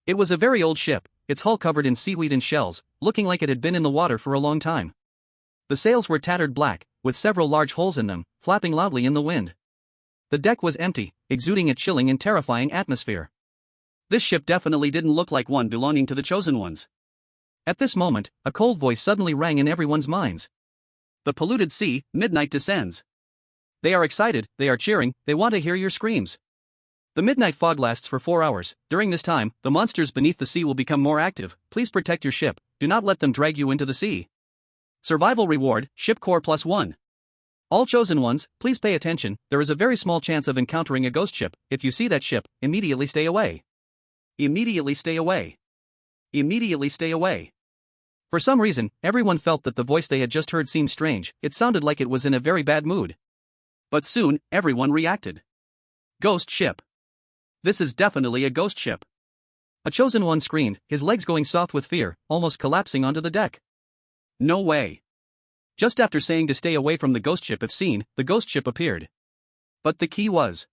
It was a very old ship, its hull covered in seaweed and shells, looking like it had been in the water for a long time. The sails were tattered black, with several large holes in them, flapping loudly in the wind. The deck was empty, exuding a chilling and terrifying atmosphere. This ship definitely didn't look like one belonging to the chosen ones. At this moment, a cold voice suddenly rang in everyone's minds. The polluted sea, midnight descends. They are excited, they are cheering, they want to hear your screams. The midnight fog lasts for 4 hours. During this time, the monsters beneath the sea will become more active. Please protect your ship, do not let them drag you into the sea. Survival reward, ship core +1. All chosen ones, please pay attention, there is a very small chance of encountering a ghost ship. If you see that ship, immediately stay away. Immediately stay away. Immediately stay away. For some reason, everyone felt that the voice they had just heard seemed strange, it sounded like it was in a very bad mood. But soon, everyone reacted. Ghost ship. This is definitely a ghost ship. A chosen one screamed, his legs going soft with fear, almost collapsing onto the deck. No way. Just after saying to stay away from the ghost ship if seen, the ghost ship appeared. But the key was.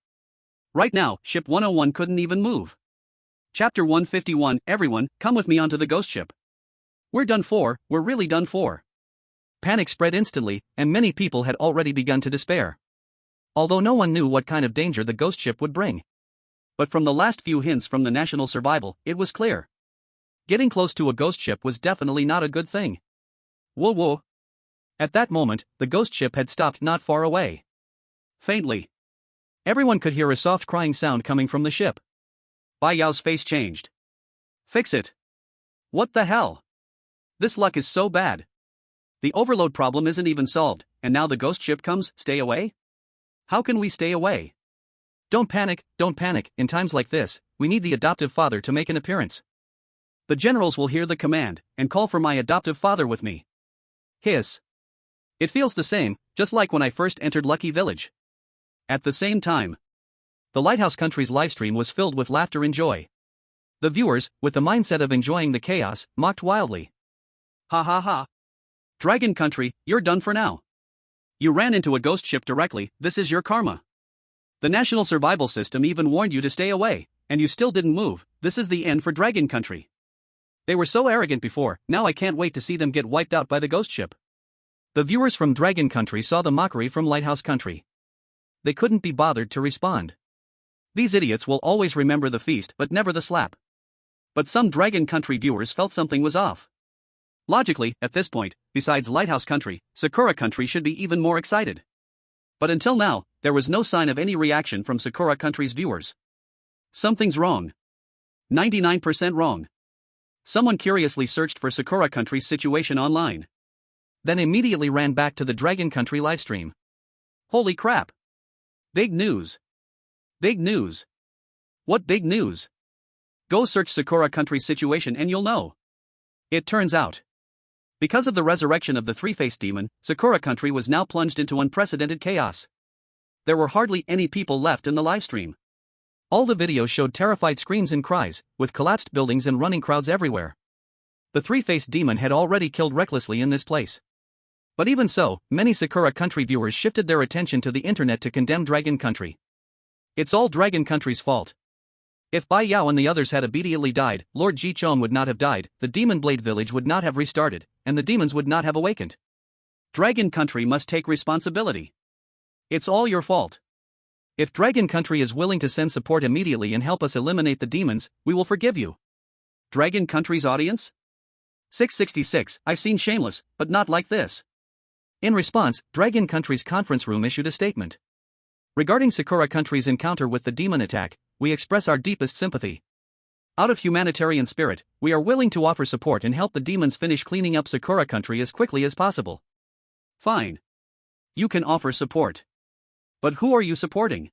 Right now, Ship 101 couldn't even move. Chapter 151, everyone, come with me onto the ghost ship. We're done for, we're really done for. Panic spread instantly, and many people had already begun to despair. Although no one knew what kind of danger the ghost ship would bring. But from the last few hints from the National Survival, it was clear. Getting close to a ghost ship was definitely not a good thing. Whoa whoa. At that moment, the ghost ship had stopped not far away. Faintly. Everyone could hear a soft crying sound coming from the ship. Bai Yao's face changed. Fix it. What the hell? This luck is so bad. The overload problem isn't even solved, and now the ghost ship comes, stay away? How can we stay away? Don't panic, in times like this, we need the adoptive father to make an appearance. The generals will hear the command, and call for my adoptive father with me. Hiss. It feels the same, just like when I first entered Lucky Village. At the same time, the Lighthouse Country's livestream was filled with laughter and joy. The viewers, with the mindset of enjoying the chaos, mocked wildly. Ha ha ha. Dragon Country, you're done for now. You ran into a ghost ship directly, this is your karma. The national survival system even warned you to stay away, and you still didn't move, this is the end for Dragon Country. They were so arrogant before, now I can't wait to see them get wiped out by the ghost ship. The viewers from Dragon Country saw the mockery from Lighthouse Country. They couldn't be bothered to respond. These idiots will always remember the feast but never the slap. But some Dragon Country viewers felt something was off. Logically, at this point, besides Lighthouse Country, Sakura Country should be even more excited. But until now, there was no sign of any reaction from Sakura Country's viewers. Something's wrong. 99% wrong. Someone curiously searched for Sakura Country's situation online. Then immediately ran back to the Dragon Country livestream. Holy crap! Big news! Big news! What big news? Go search Sakura Country's situation and you'll know. It turns out, because of the resurrection of the three-faced demon, Sakura Country was now plunged into unprecedented chaos. There were hardly any people left in the livestream. All the videos showed terrified screams and cries, with collapsed buildings and running crowds everywhere. The three-faced demon had already killed recklessly in this place. But even so, many Sakura Country viewers shifted their attention to the internet to condemn Dragon Country. It's all Dragon Country's fault. If Bai Yao and the others had obediently died, Lord Ji Chong would not have died, the Demon Blade Village would not have restarted, and the demons would not have awakened. Dragon Country must take responsibility. It's all your fault. If Dragon Country is willing to send support immediately and help us eliminate the demons, we will forgive you. Dragon Country's audience? 666, I've seen Shameless, but not like this. In response, Dragon Country's conference room issued a statement. Regarding Sakura Country's encounter with the demon attack, we express our deepest sympathy. Out of humanitarian spirit, we are willing to offer support and help the demons finish cleaning up Sakura Country as quickly as possible. Fine. You can offer support. But who are you supporting?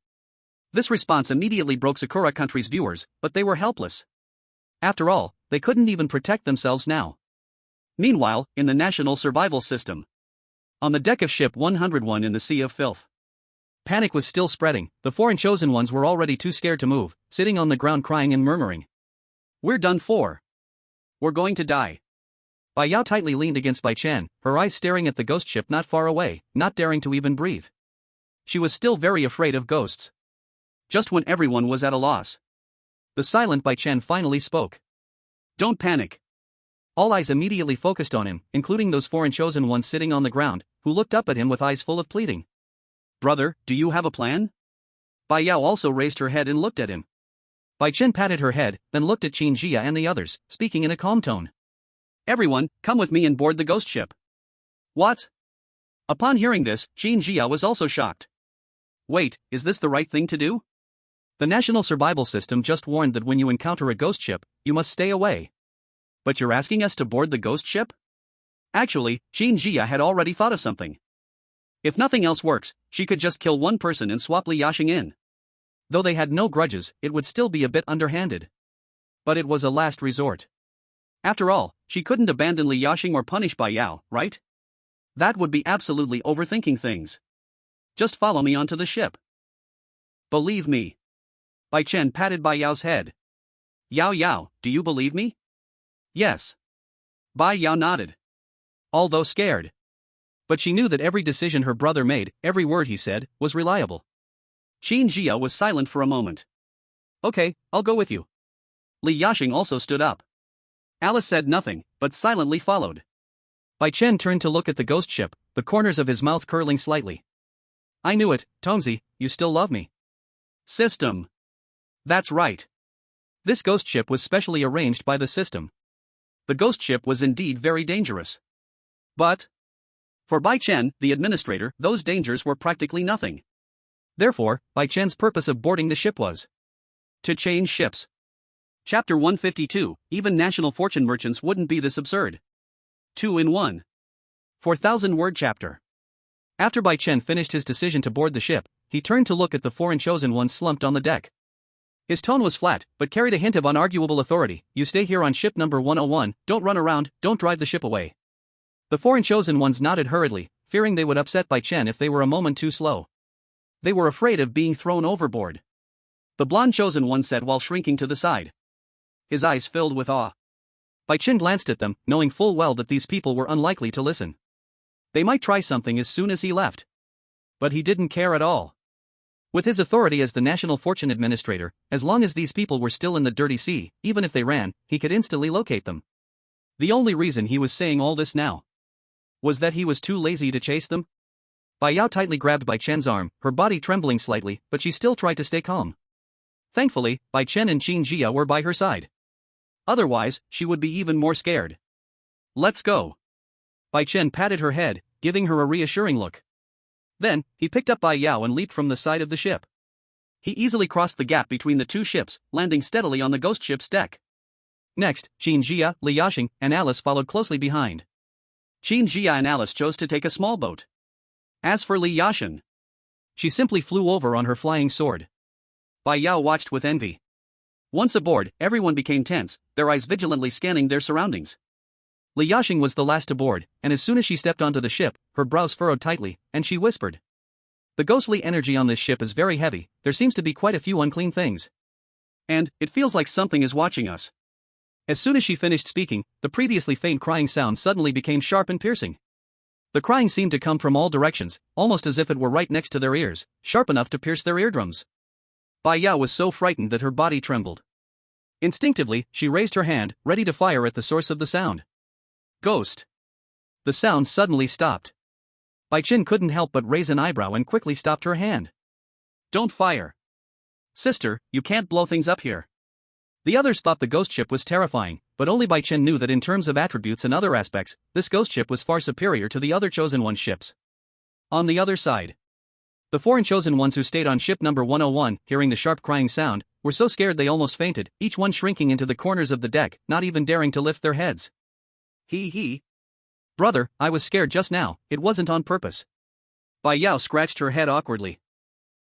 This response immediately broke Sakura Country's viewers, but they were helpless. After all, they couldn't even protect themselves now. Meanwhile, in the national survival system, on the deck of ship 101 in the Sea of Filth, panic was still spreading, the foreign chosen ones were already too scared to move, sitting on the ground crying and murmuring. We're done for. We're going to die. Bai Yao tightly leaned against Bai Chen, her eyes staring at the ghost ship not far away, not daring to even breathe. She was still very afraid of ghosts. Just when everyone was at a loss, the silent Bai Chen finally spoke. Don't panic. All eyes immediately focused on him, including those foreign chosen ones sitting on the ground, who looked up at him with eyes full of pleading. Brother, do you have a plan? Bai Yao also raised her head and looked at him. Bai Chen patted her head, then looked at Qin Jia and the others, speaking in a calm tone. Everyone, come with me and board the ghost ship. What? Upon hearing this, Qin Jia was also shocked. Wait, is this the right thing to do? The national survival system just warned that when you encounter a ghost ship, you must stay away. But you're asking us to board the ghost ship? Actually, Qin Jia had already thought of something. If nothing else works, she could just kill one person and swap Li Yashing in. Though they had no grudges, it would still be a bit underhanded. But it was a last resort. After all, she couldn't abandon Li Yashing or punish Bai Yao, right? That would be absolutely overthinking things. Just follow me onto the ship. Believe me. Bai Chen patted Bai Yao's head. Yao Yao, do you believe me? Yes. Bai Yao nodded. Although scared. But she knew that every decision her brother made, every word he said, was reliable. Qin Jia was silent for a moment. Okay, I'll go with you. Li Yashing also stood up. Alice said nothing, but silently followed. Bai Chen turned to look at the ghost ship, the corners of his mouth curling slightly. I knew it, Tongzi, you still love me. System. That's right. This ghost ship was specially arranged by the system. The ghost ship was indeed very dangerous. But for Bai Chen, the administrator, those dangers were practically nothing. Therefore, Bai Chen's purpose of boarding the ship was to change ships. Chapter 152, even national fortune merchants wouldn't be this absurd. 2 in 1. 4,000-word chapter. After Bai Chen finished his decision to board the ship, he turned to look at the foreign chosen ones slumped on the deck. His tone was flat, but carried a hint of unarguable authority. You stay here on ship number 101, don't run around, don't drive the ship away. The foreign chosen ones nodded hurriedly, fearing they would upset Bai Chen if they were a moment too slow. They were afraid of being thrown overboard. The blonde chosen one said while shrinking to the side. his eyes filled with awe. Bai Chen glanced at them, knowing full well that these people were unlikely to listen. They might try something as soon as he left. But he didn't care at all. With his authority as the National Fortune Administrator, as long as these people were still in the dirty sea, even if they ran, he could instantly locate them. The only reason he was saying all this now was that he was too lazy to chase them. Bai Yao tightly grabbed Bai Chen's arm, her body trembling slightly, but she still tried to stay calm. Thankfully, Bai Chen and Qin Jia were by her side. Otherwise, she would be even more scared. Let's go. Bai Chen patted her head, giving her a reassuring look. Then, he picked up Bai Yao and leaped from the side of the ship. He easily crossed the gap between the two ships, landing steadily on the ghost ship's deck. Next, Qin Jia, Li Yasheng, and Alice followed closely behind. Qin Jia and Alice chose to take a small boat. As for Li Yasheng, she simply flew over on her flying sword. Bai Yao watched with envy. Once aboard, everyone became tense, their eyes vigilantly scanning their surroundings. Li Yasheng was the last aboard, and as soon as she stepped onto the ship, her brows furrowed tightly, and she whispered. The ghostly energy on this ship is very heavy, there seems to be quite a few unclean things. And, it feels like something is watching us. As soon as she finished speaking, the previously faint crying sound suddenly became sharp and piercing. The crying seemed to come from all directions, almost as if it were right next to their ears, sharp enough to pierce their eardrums. Bai Yao was so frightened that her body trembled. Instinctively, she raised her hand, ready to fire at the source of the sound. Ghost. The sound suddenly stopped. Bai Chen couldn't help but raise an eyebrow and quickly stopped her hand. Don't fire. Sister, you can't blow things up here. The others thought the ghost ship was terrifying, but only Bai Chen knew that in terms of attributes and other aspects, this ghost ship was far superior to the other Chosen One ships. On the other side, the foreign Chosen Ones who stayed on ship number 101, hearing the sharp crying sound, were so scared they almost fainted, each one shrinking into the corners of the deck, not even daring to lift their heads. Brother, I was scared just now, it wasn't on purpose. Bai Yao scratched her head awkwardly.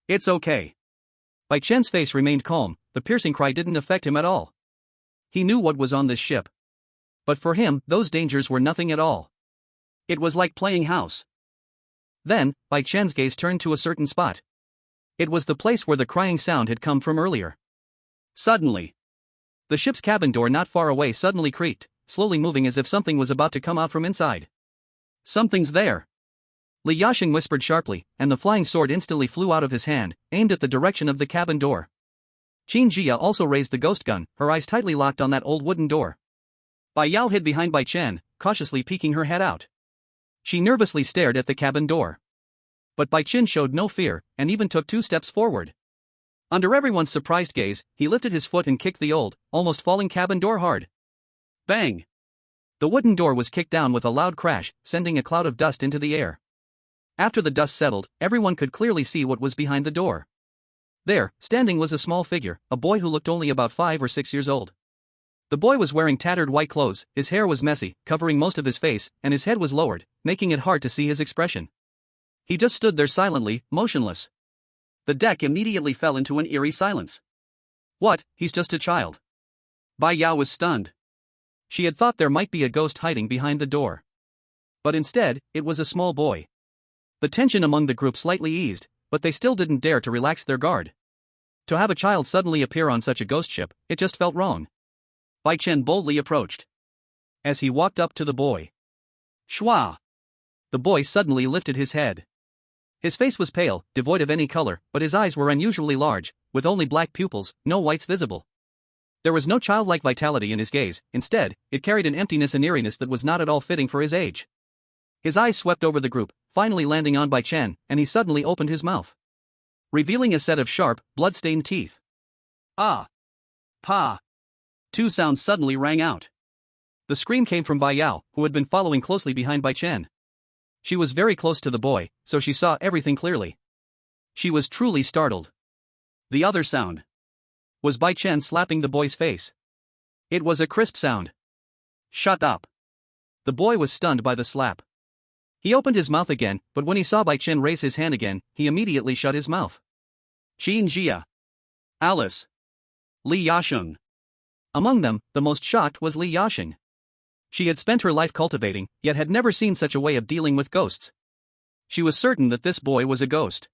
It's okay. Bai Chen's face remained calm, the piercing cry didn't affect him at all. He knew what was on this ship. But for him, those dangers were nothing at all. It was like playing house. Then, Bai Chen's gaze turned to a certain spot. It was the place where the crying sound had come from earlier. Suddenly, the ship's cabin door not far away suddenly creaked, slowly moving as if something was about to come out from inside. Something's there. Li Yasheng whispered sharply, and the flying sword instantly flew out of his hand, aimed at the direction of the cabin door. Qin Jia also raised the ghost gun, her eyes tightly locked on that old wooden door. Bai Yao hid behind Bai Chen, cautiously peeking her head out. She nervously stared at the cabin door. But Bai Chen showed no fear, and even took 2 steps forward. Under everyone's surprised gaze, he lifted his foot and kicked the old, almost falling cabin door hard. Bang! The wooden door was kicked down with a loud crash, sending a cloud of dust into the air. After the dust settled, everyone could clearly see what was behind the door. There, standing was a small figure, a boy who looked only about 5 or 6 years old. The boy was wearing tattered white clothes, his hair was messy, covering most of his face, and his head was lowered, making it hard to see his expression. He just stood there silently, motionless. The deck immediately fell into an eerie silence. What, he's just a child? Bai Yao was stunned. She had thought there might be a ghost hiding behind the door. But instead, it was a small boy. The tension among the group slightly eased, but they still didn't dare to relax their guard. To have a child suddenly appear on such a ghost ship, it just felt wrong. Bai Chen boldly approached. As he walked up to the boy, "Shua!" The boy suddenly lifted his head. His face was pale, devoid of any color, but his eyes were unusually large, with only black pupils, no whites visible. There was no childlike vitality in his gaze, instead, it carried an emptiness and eeriness that was not at all fitting for his age. His eyes swept over the group, finally landing on Bai Chen, and he suddenly opened his mouth, revealing a set of sharp, blood-stained teeth. Ah! Pa! 2 sounds suddenly rang out. The scream came from Bai Yao, who had been following closely behind Bai Chen. She was very close to the boy, so she saw everything clearly. She was truly startled. The other sound was Bai Chen slapping the boy's face. It was a crisp sound. Shut up! The boy was stunned by the slap. He opened his mouth again, but when he saw Bai Chen raise his hand again, he immediately shut his mouth. Qin Jia, Alice, Li Yasheng. Among them, the most shocked was Li Yasheng. She had spent her life cultivating, yet had never seen such a way of dealing with ghosts. She was certain that this boy was a ghost.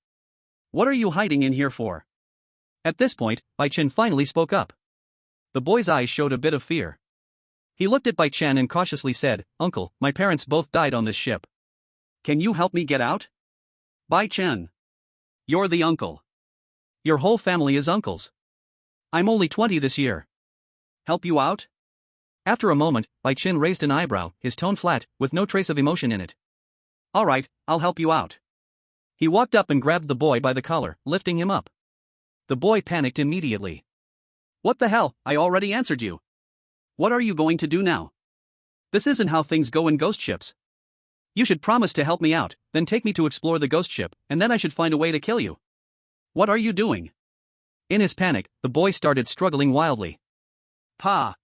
What are you hiding in here for? At this point, Bai Chen finally spoke up. The boy's eyes showed a bit of fear. He looked at Bai Chen and cautiously said, "Uncle, my parents both died on this ship. Can you help me get out?" "Bai Chen. You're the uncle. Your whole family is uncles. I'm only 20 this year. Help you out?" After a moment, Bai Chen raised an eyebrow, his tone flat, with no trace of emotion in it. "All right, I'll help you out." He walked up and grabbed the boy by the collar, lifting him up. The boy panicked immediately. "What the hell, I already answered you. What are you going to do now? This isn't how things go in ghost ships. You should promise to help me out, then take me to explore the ghost ship, and then I should find a way to kill you. What are you doing?" In his panic, the boy started struggling wildly. "Pa!"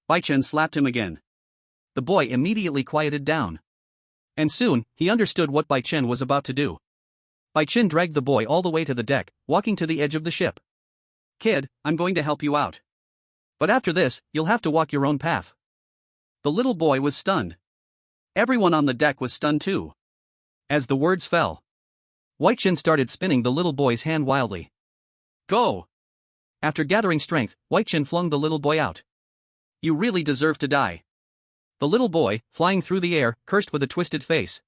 Bai Chen slapped him again. The boy immediately quieted down. And soon, he understood what Bai Chen was about to do. Bai Chen dragged the boy all the way to the deck, walking to the edge of the ship. "Kid, I'm going to help you out. But after this, you'll have to walk your own path." The little boy was stunned. Everyone on the deck was stunned too. As the words fell, Bai Chen started spinning the little boy's hand wildly. "Go!" After gathering strength, Bai Chen flung the little boy out. "You really deserve to die." The little boy, flying through the air, cursed with a twisted face.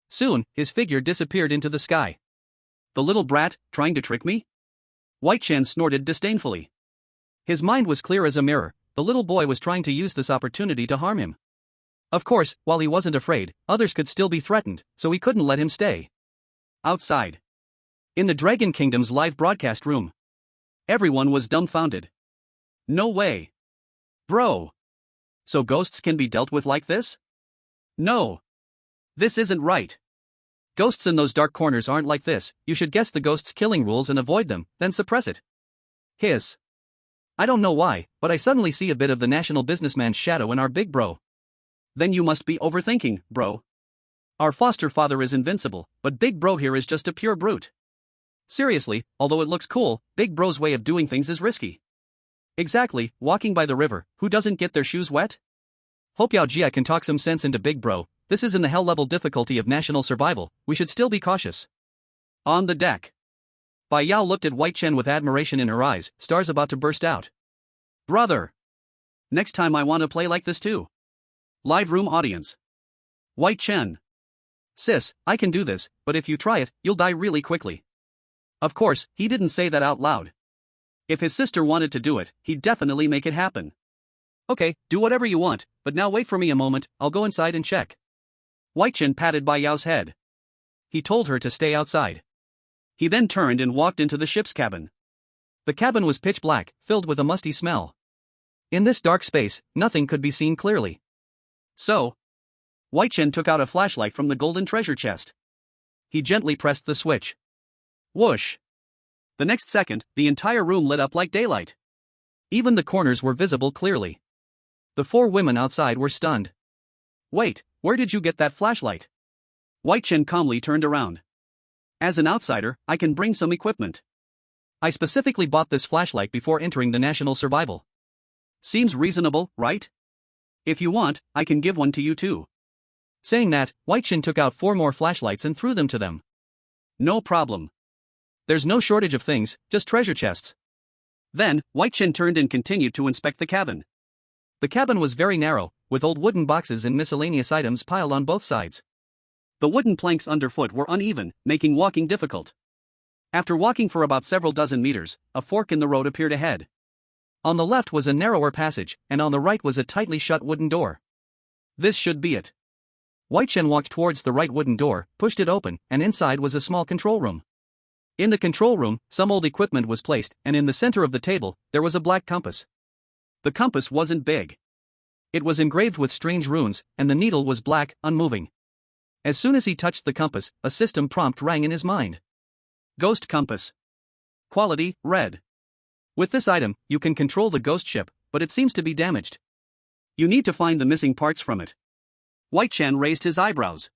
Soon, his figure disappeared into the sky. "The little brat, trying to trick me?" Bai Chen snorted disdainfully. His mind was clear as a mirror. The little boy was trying to use this opportunity to harm him. Of course, while he wasn't afraid, others could still be threatened, so he couldn't let him stay. Outside, in the Dragon Kingdom's live broadcast room, everyone was dumbfounded. "No way. Bro. So ghosts can be dealt with like this? No. This isn't right. Ghosts in those dark corners aren't like this. You should guess the ghost's killing rules and avoid them, then suppress it." Hiss. "I don't know why, but I suddenly see a bit of the national businessman's shadow in our big bro." "Then you must be overthinking, bro. Our foster father is invincible, but big bro here is just a pure brute. Seriously, although it looks cool, big bro's way of doing things is risky." "Exactly, walking by the river, who doesn't get their shoes wet?" "Hope Yao Jia can talk some sense into big bro. This is in the hell level difficulty of national survival, we should still be cautious." On the deck, Bai Yao looked at Bai Chen with admiration in her eyes, stars about to burst out. "Brother! Next time I want to play like this too." Live room audience. Bai Chen. "Sis, I can do this, but if you try it, you'll die really quickly." Of course, he didn't say that out loud. If his sister wanted to do it, he'd definitely make it happen. "Okay, do whatever you want, but now wait for me a moment, I'll go inside and check." Bai Chen patted Bai Yao's head. He told her to stay outside. He then turned and walked into the ship's cabin. The cabin was pitch black, filled with a musty smell. In this dark space, nothing could be seen clearly. So, Bai Chen took out a flashlight from the golden treasure chest. He gently pressed the switch. Whoosh! The next second, the entire room lit up like daylight. Even the corners were visible clearly. The four women outside were stunned. "Wait, where did you get that flashlight?" Bai Chen calmly turned around. "As an outsider, I can bring some equipment. I specifically bought this flashlight before entering the national survival. Seems reasonable, right? If you want, I can give one to you too." Saying that, Bai Chen took out 4 more flashlights and threw them to them. "No problem. There's no shortage of things, just treasure chests." Then, Bai Chen turned and continued to inspect the cabin. The cabin was very narrow, with old wooden boxes and miscellaneous items piled on both sides. The wooden planks underfoot were uneven, making walking difficult. After walking for about several dozen meters, a fork in the road appeared ahead. On the left was a narrower passage, and on the right was a tightly shut wooden door. This should be it. Bai Chen walked towards the right wooden door, pushed it open, and inside was a small control room. In the control room, some old equipment was placed, and in the center of the table, there was a black compass. The compass wasn't big. It was engraved with strange runes, and the needle was black, unmoving. As soon as he touched the compass, a system prompt rang in his mind. Ghost compass. Quality, red. With this item, you can control the ghost ship, but it seems to be damaged. You need to find the missing parts from it. Bai Chen raised his eyebrows.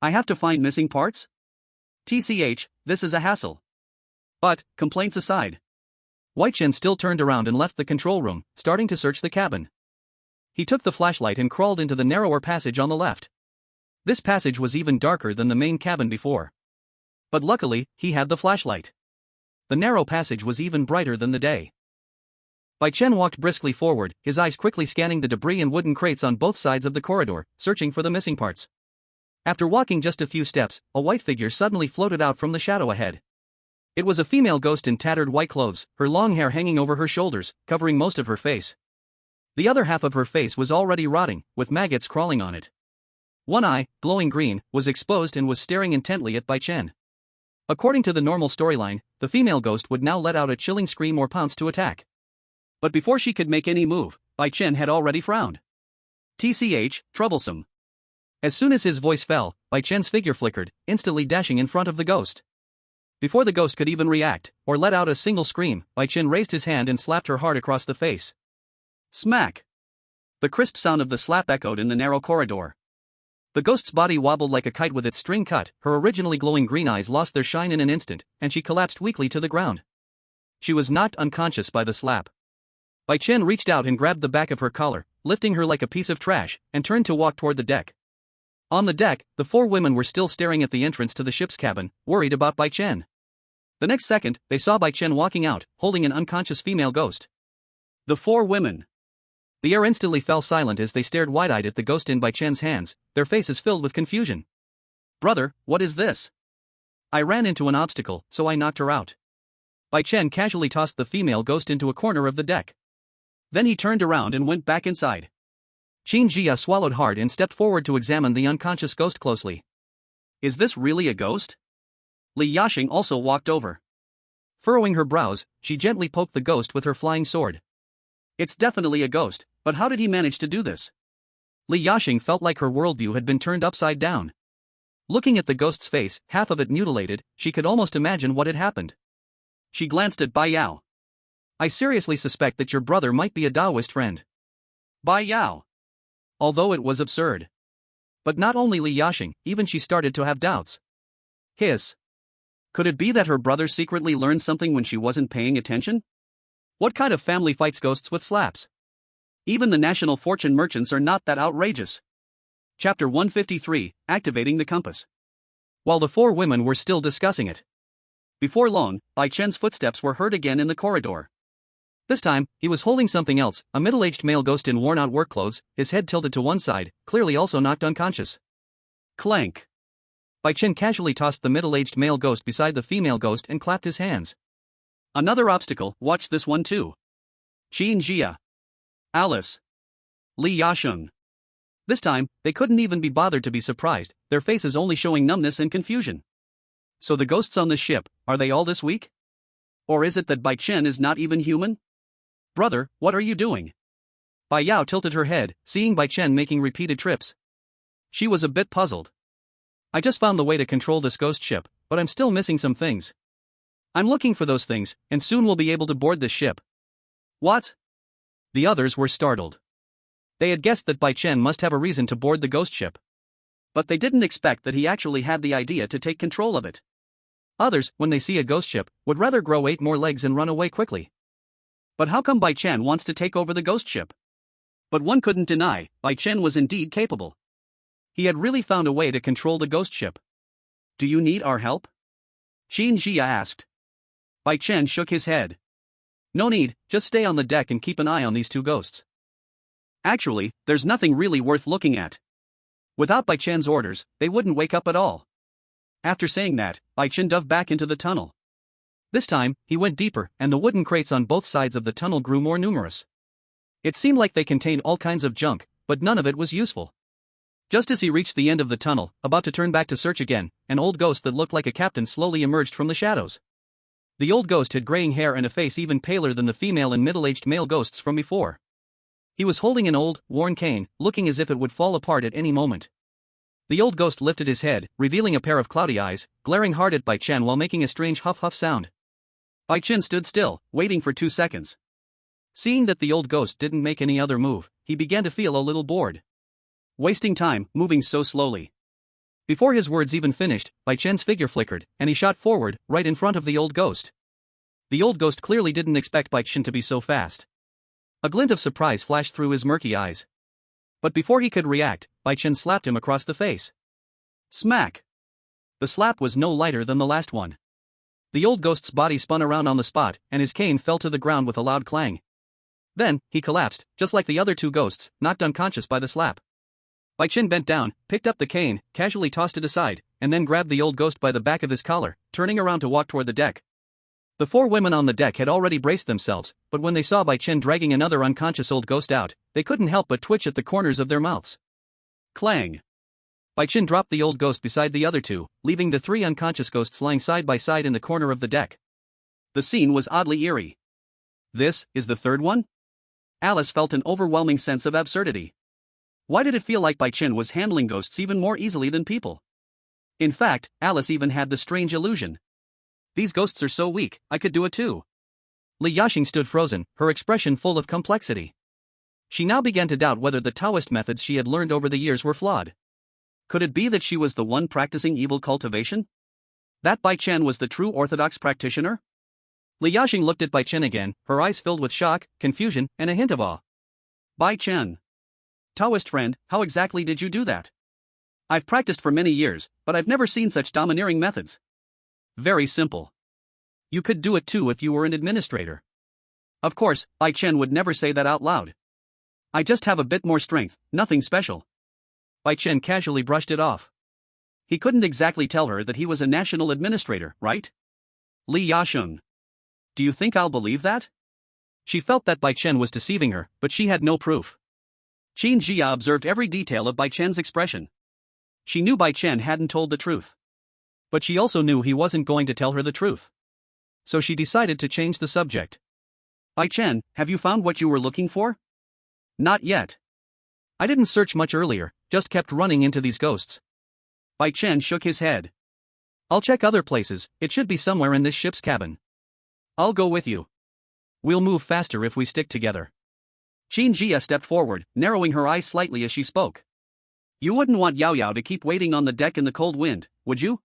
"I have to find missing parts? TCH, this is a hassle." But, complaints aside, Bai Chen still turned around and left the control room, starting to search the cabin. He took the flashlight and crawled into the narrower passage on the left. This passage was even darker than the main cabin before. But luckily, he had the flashlight. The narrow passage was even brighter than the day. Bai Chen walked briskly forward, his eyes quickly scanning the debris and wooden crates on both sides of the corridor, searching for the missing parts. After walking just a few steps, a white figure suddenly floated out from the shadow ahead. It was a female ghost in tattered white clothes, her long hair hanging over her shoulders, covering most of her face. The other half of her face was already rotting, with maggots crawling on it. One eye, glowing green, was exposed and was staring intently at Bai Chen. According to the normal storyline, the female ghost would now let out a chilling scream or pounce to attack. But before she could make any move, Bai Chen had already frowned. TCH, troublesome. As soon as his voice fell, Bai Chen's figure flickered, instantly dashing in front of the ghost. Before the ghost could even react, or let out a single scream, Bai Chen raised his hand and slapped her hard across the face. Smack! The crisp sound of the slap echoed in the narrow corridor. The ghost's body wobbled like a kite with its string cut, her originally glowing green eyes lost their shine in an instant, and she collapsed weakly to the ground. She was knocked unconscious by the slap. Bai Chen reached out and grabbed the back of her collar, lifting her like a piece of trash, and turned to walk toward the deck. On the deck, the four women were still staring at the entrance to the ship's cabin, worried about Bai Chen. The next second, they saw Bai Chen walking out, holding an unconscious female ghost. The four women. The air instantly fell silent as they stared wide-eyed at the ghost in Bai Chen's hands, their faces filled with confusion. Brother, what is this? I ran into an obstacle, so I knocked her out. Bai Chen casually tossed the female ghost into a corner of the deck. Then he turned around and went back inside. Qin Jia swallowed hard and stepped forward to examine the unconscious ghost closely. Is this really a ghost? Li Yashing also walked over. Furrowing her brows, she gently poked the ghost with her flying sword. It's definitely a ghost, but how did he manage to do this? Li Yashing felt like her worldview had been turned upside down. Looking at the ghost's face, half of it mutilated, she could almost imagine what had happened. She glanced at Bai Yao. I seriously suspect that your brother might be a Taoist friend. Bai Yao. Although it was absurd. But not only Li Yashing, even she started to have doubts. Hiss. Could it be that her brother secretly learned something when she wasn't paying attention? What kind of family fights ghosts with slaps? Even the national fortune merchants are not that outrageous. Chapter 153, Activating the Compass. While the four women were still discussing it. Before long, Bai Chen's footsteps were heard again in the corridor. This time, he was holding something else, a middle-aged male ghost in worn-out work clothes, his head tilted to one side, clearly also knocked unconscious. Clank. Bai Chen casually tossed the middle-aged male ghost beside the female ghost and clapped his hands. Another obstacle, watch this one too. Qin Jia. Alice. Li Yasheng. This time, they couldn't even be bothered to be surprised, their faces only showing numbness and confusion. So the ghosts on this ship, are they all this weak? Or is it that Bai Chen is not even human? Brother, what are you doing? Bai Yao tilted her head, seeing Bai Chen making repeated trips. She was a bit puzzled. I just found the way to control this ghost ship, but I'm still missing some things. I'm looking for those things, and soon we'll be able to board this ship. What? The others were startled. They had guessed that Bai Chen must have a reason to board the ghost ship. But they didn't expect that he actually had the idea to take control of it. Others, when they see a ghost ship, would rather grow 8 more legs and run away quickly. But how come Bai Chen wants to take over the ghost ship? But one couldn't deny, Bai Chen was indeed capable. He had really found a way to control the ghost ship. Do you need our help? Qin Jia asked. Bai Chen shook his head. No need, just stay on the deck and keep an eye on these two ghosts. Actually, there's nothing really worth looking at. Without Bai Chen's orders, they wouldn't wake up at all. After saying that, Bai Chen dove back into the tunnel. This time, he went deeper, and the wooden crates on both sides of the tunnel grew more numerous. It seemed like they contained all kinds of junk, but none of it was useful. Just as he reached the end of the tunnel, about to turn back to search again, an old ghost that looked like a captain slowly emerged from the shadows. The old ghost had graying hair and a face even paler than the female and middle-aged male ghosts from before. He was holding an old, worn cane, looking as if it would fall apart at any moment. The old ghost lifted his head, revealing a pair of cloudy eyes, glaring hard at Bai Chen while making a strange huff-huff sound. Bai Chen stood still, waiting for 2 seconds. Seeing that the old ghost didn't make any other move, he began to feel a little bored. Wasting time, moving so slowly. Before his words even finished, Bai Chen's figure flickered, and he shot forward, right in front of the old ghost. The old ghost clearly didn't expect Bai Chen to be so fast. A glint of surprise flashed through his murky eyes. But before he could react, Bai Chen slapped him across the face. Smack! The slap was no lighter than the last one. The old ghost's body spun around on the spot, and his cane fell to the ground with a loud clang. Then, he collapsed, just like the other two ghosts, knocked unconscious by the slap. Bai Chen bent down, picked up the cane, casually tossed it aside, and then grabbed the old ghost by the back of his collar, turning around to walk toward the deck. The four women on the deck had already braced themselves, but when they saw Bai Chen dragging another unconscious old ghost out, they couldn't help but twitch at the corners of their mouths. Clang! Bai Chen dropped the old ghost beside the other two, leaving the three unconscious ghosts lying side by side in the corner of the deck. The scene was oddly eerie. This is the third one? Alice felt an overwhelming sense of absurdity. Why did it feel like Bai Chen was handling ghosts even more easily than people? In fact, Alice even had the strange illusion. These ghosts are so weak, I could do it too. Li Yashing stood frozen, her expression full of complexity. She now began to doubt whether the Taoist methods she had learned over the years were flawed. Could it be that she was the one practicing evil cultivation? That Bai Chen was the true orthodox practitioner? Li Yashing looked at Bai Chen again, her eyes filled with shock, confusion, and a hint of awe. Bai Chen. Taoist friend, how exactly did you do that? I've practiced for many years, but I've never seen such domineering methods. Very simple. You could do it too if you were an administrator. Of course, Bai Chen would never say that out loud. I just have a bit more strength, nothing special. Bai Chen casually brushed it off. He couldn't exactly tell her that he was a national administrator, right? Li Yasheng. Do you think I'll believe that? She felt that Bai Chen was deceiving her, but she had no proof. Qin Jia observed every detail of Bai Chen's expression. She knew Bai Chen hadn't told the truth. But she also knew he wasn't going to tell her the truth. So she decided to change the subject. Bai Chen, have you found what you were looking for? Not yet. I didn't search much earlier, just kept running into these ghosts. Bai Chen shook his head. I'll check other places, it should be somewhere in this ship's cabin. I'll go with you. We'll move faster if we stick together. Qin Jia stepped forward, narrowing her eyes slightly as she spoke. You wouldn't want Yao Yao to keep waiting on the deck in the cold wind, would you?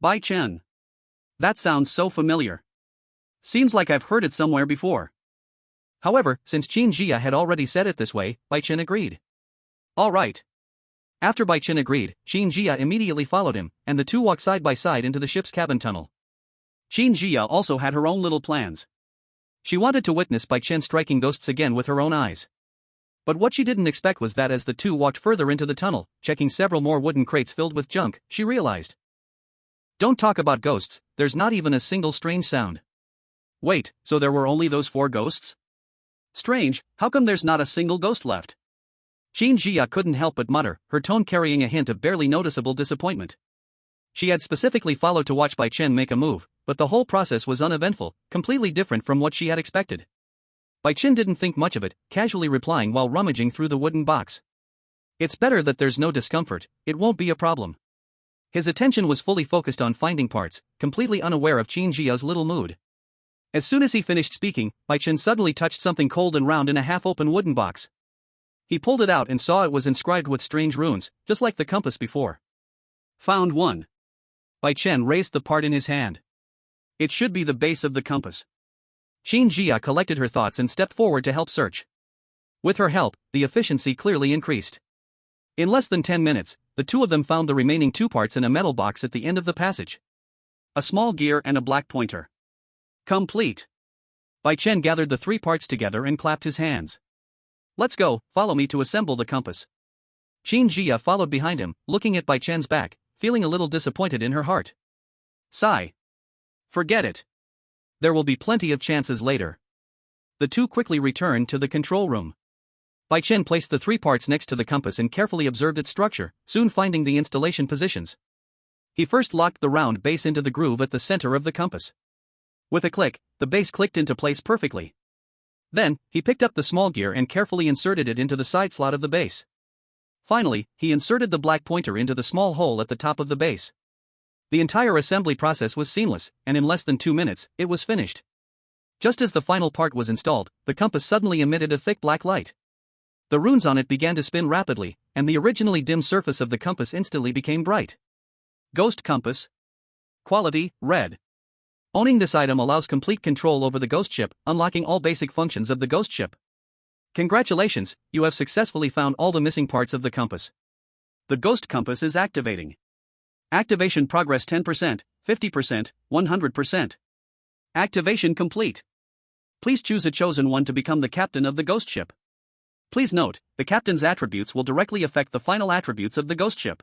Bai Chen. That sounds so familiar. Seems like I've heard it somewhere before. However, since Qin Jia had already said it this way, Bai Chen agreed. All right. After Bai Chen agreed, Qin Jia immediately followed him, and the two walked side by side into the ship's cabin tunnel. Qin Jia also had her own little plans. She wanted to witness Bai Chen striking ghosts again with her own eyes. But what she didn't expect was that as the two walked further into the tunnel, checking several more wooden crates filled with junk, she realized. Don't talk about ghosts, there's not even a single strange sound. Wait, so there were only those 4 ghosts? Strange, how come there's not a single ghost left? Qin Jia couldn't help but mutter, her tone carrying a hint of barely noticeable disappointment. She had specifically followed to watch Bai Chen make a move, but the whole process was uneventful, completely different from what she had expected. Bai Chen didn't think much of it, casually replying while rummaging through the wooden box. It's better that there's no discomfort, it won't be a problem. His attention was fully focused on finding parts, completely unaware of Qin Jia's little mood. As soon as he finished speaking, Bai Chen suddenly touched something cold and round in a half-open wooden box. He pulled it out and saw it was inscribed with strange runes, just like the compass before. Found one. Bai Chen raised the part in his hand. It should be the base of the compass. Qin Jia collected her thoughts and stepped forward to help search. With her help, the efficiency clearly increased. In less than 10 minutes, the two of them found the remaining 2 parts in a metal box at the end of the passage. A small gear and a black pointer. Complete. Bai Chen gathered the 3 parts together and clapped his hands. Let's go, follow me to assemble the compass. Qin Jia followed behind him, looking at Bai Chen's back, feeling a little disappointed in her heart. Sigh. Forget it. There will be plenty of chances later. The two quickly returned to the control room. Bai Chen placed the 3 parts next to the compass and carefully observed its structure, soon finding the installation positions. He first locked the round base into the groove at the center of the compass. With a click, the base clicked into place perfectly. Then, he picked up the small gear and carefully inserted it into the side slot of the base. Finally, he inserted the black pointer into the small hole at the top of the base. The entire assembly process was seamless, and in less than 2 minutes, it was finished. Just as the final part was installed, the compass suddenly emitted a thick black light. The runes on it began to spin rapidly, and the originally dim surface of the compass instantly became bright. Ghost Compass. Quality, Red. Owning this item allows complete control over the ghost ship, unlocking all basic functions of the ghost ship. Congratulations, you have successfully found all the missing parts of the compass. The Ghost Compass is activating. Activation progress 10%, 50%, 100%. Activation complete. Please choose a chosen one to become the captain of the ghost ship. Please note, the captain's attributes will directly affect the final attributes of the ghost ship.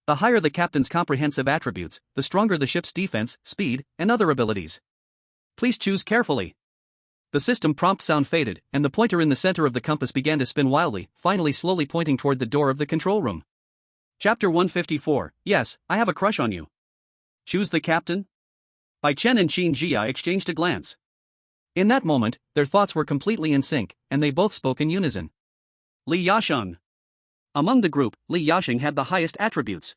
The higher the captain's comprehensive attributes, the stronger the ship's defense, speed, and other abilities. Please choose carefully. The system prompt sound faded, and the pointer in the center of the compass began to spin wildly, finally slowly pointing toward the door of the control room. Chapter 154. Yes, I have a crush on you. Choose the captain? Bai Chen and Qin Jia exchanged a glance. In that moment, their thoughts were completely in sync, and they both spoke in unison. Li Yasheng. Among the group, Li Yasheng had the highest attributes.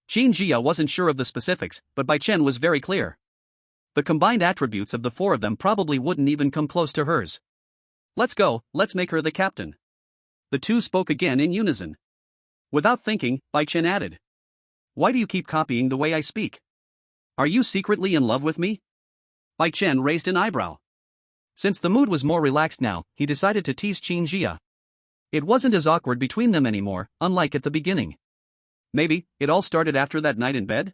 Qin Jia wasn't sure of the specifics, but Bai Chen was very clear. The combined attributes of the four of them probably wouldn't even come close to hers. Let's go, let's make her the captain. The two spoke again in unison. Without thinking, Bai Chen added. Why do you keep copying the way I speak? Are you secretly in love with me? Bai Chen raised an eyebrow. Since the mood was more relaxed now, he decided to tease Qin Jia. It wasn't as awkward between them anymore, unlike at the beginning. Maybe, it all started after that night in bed?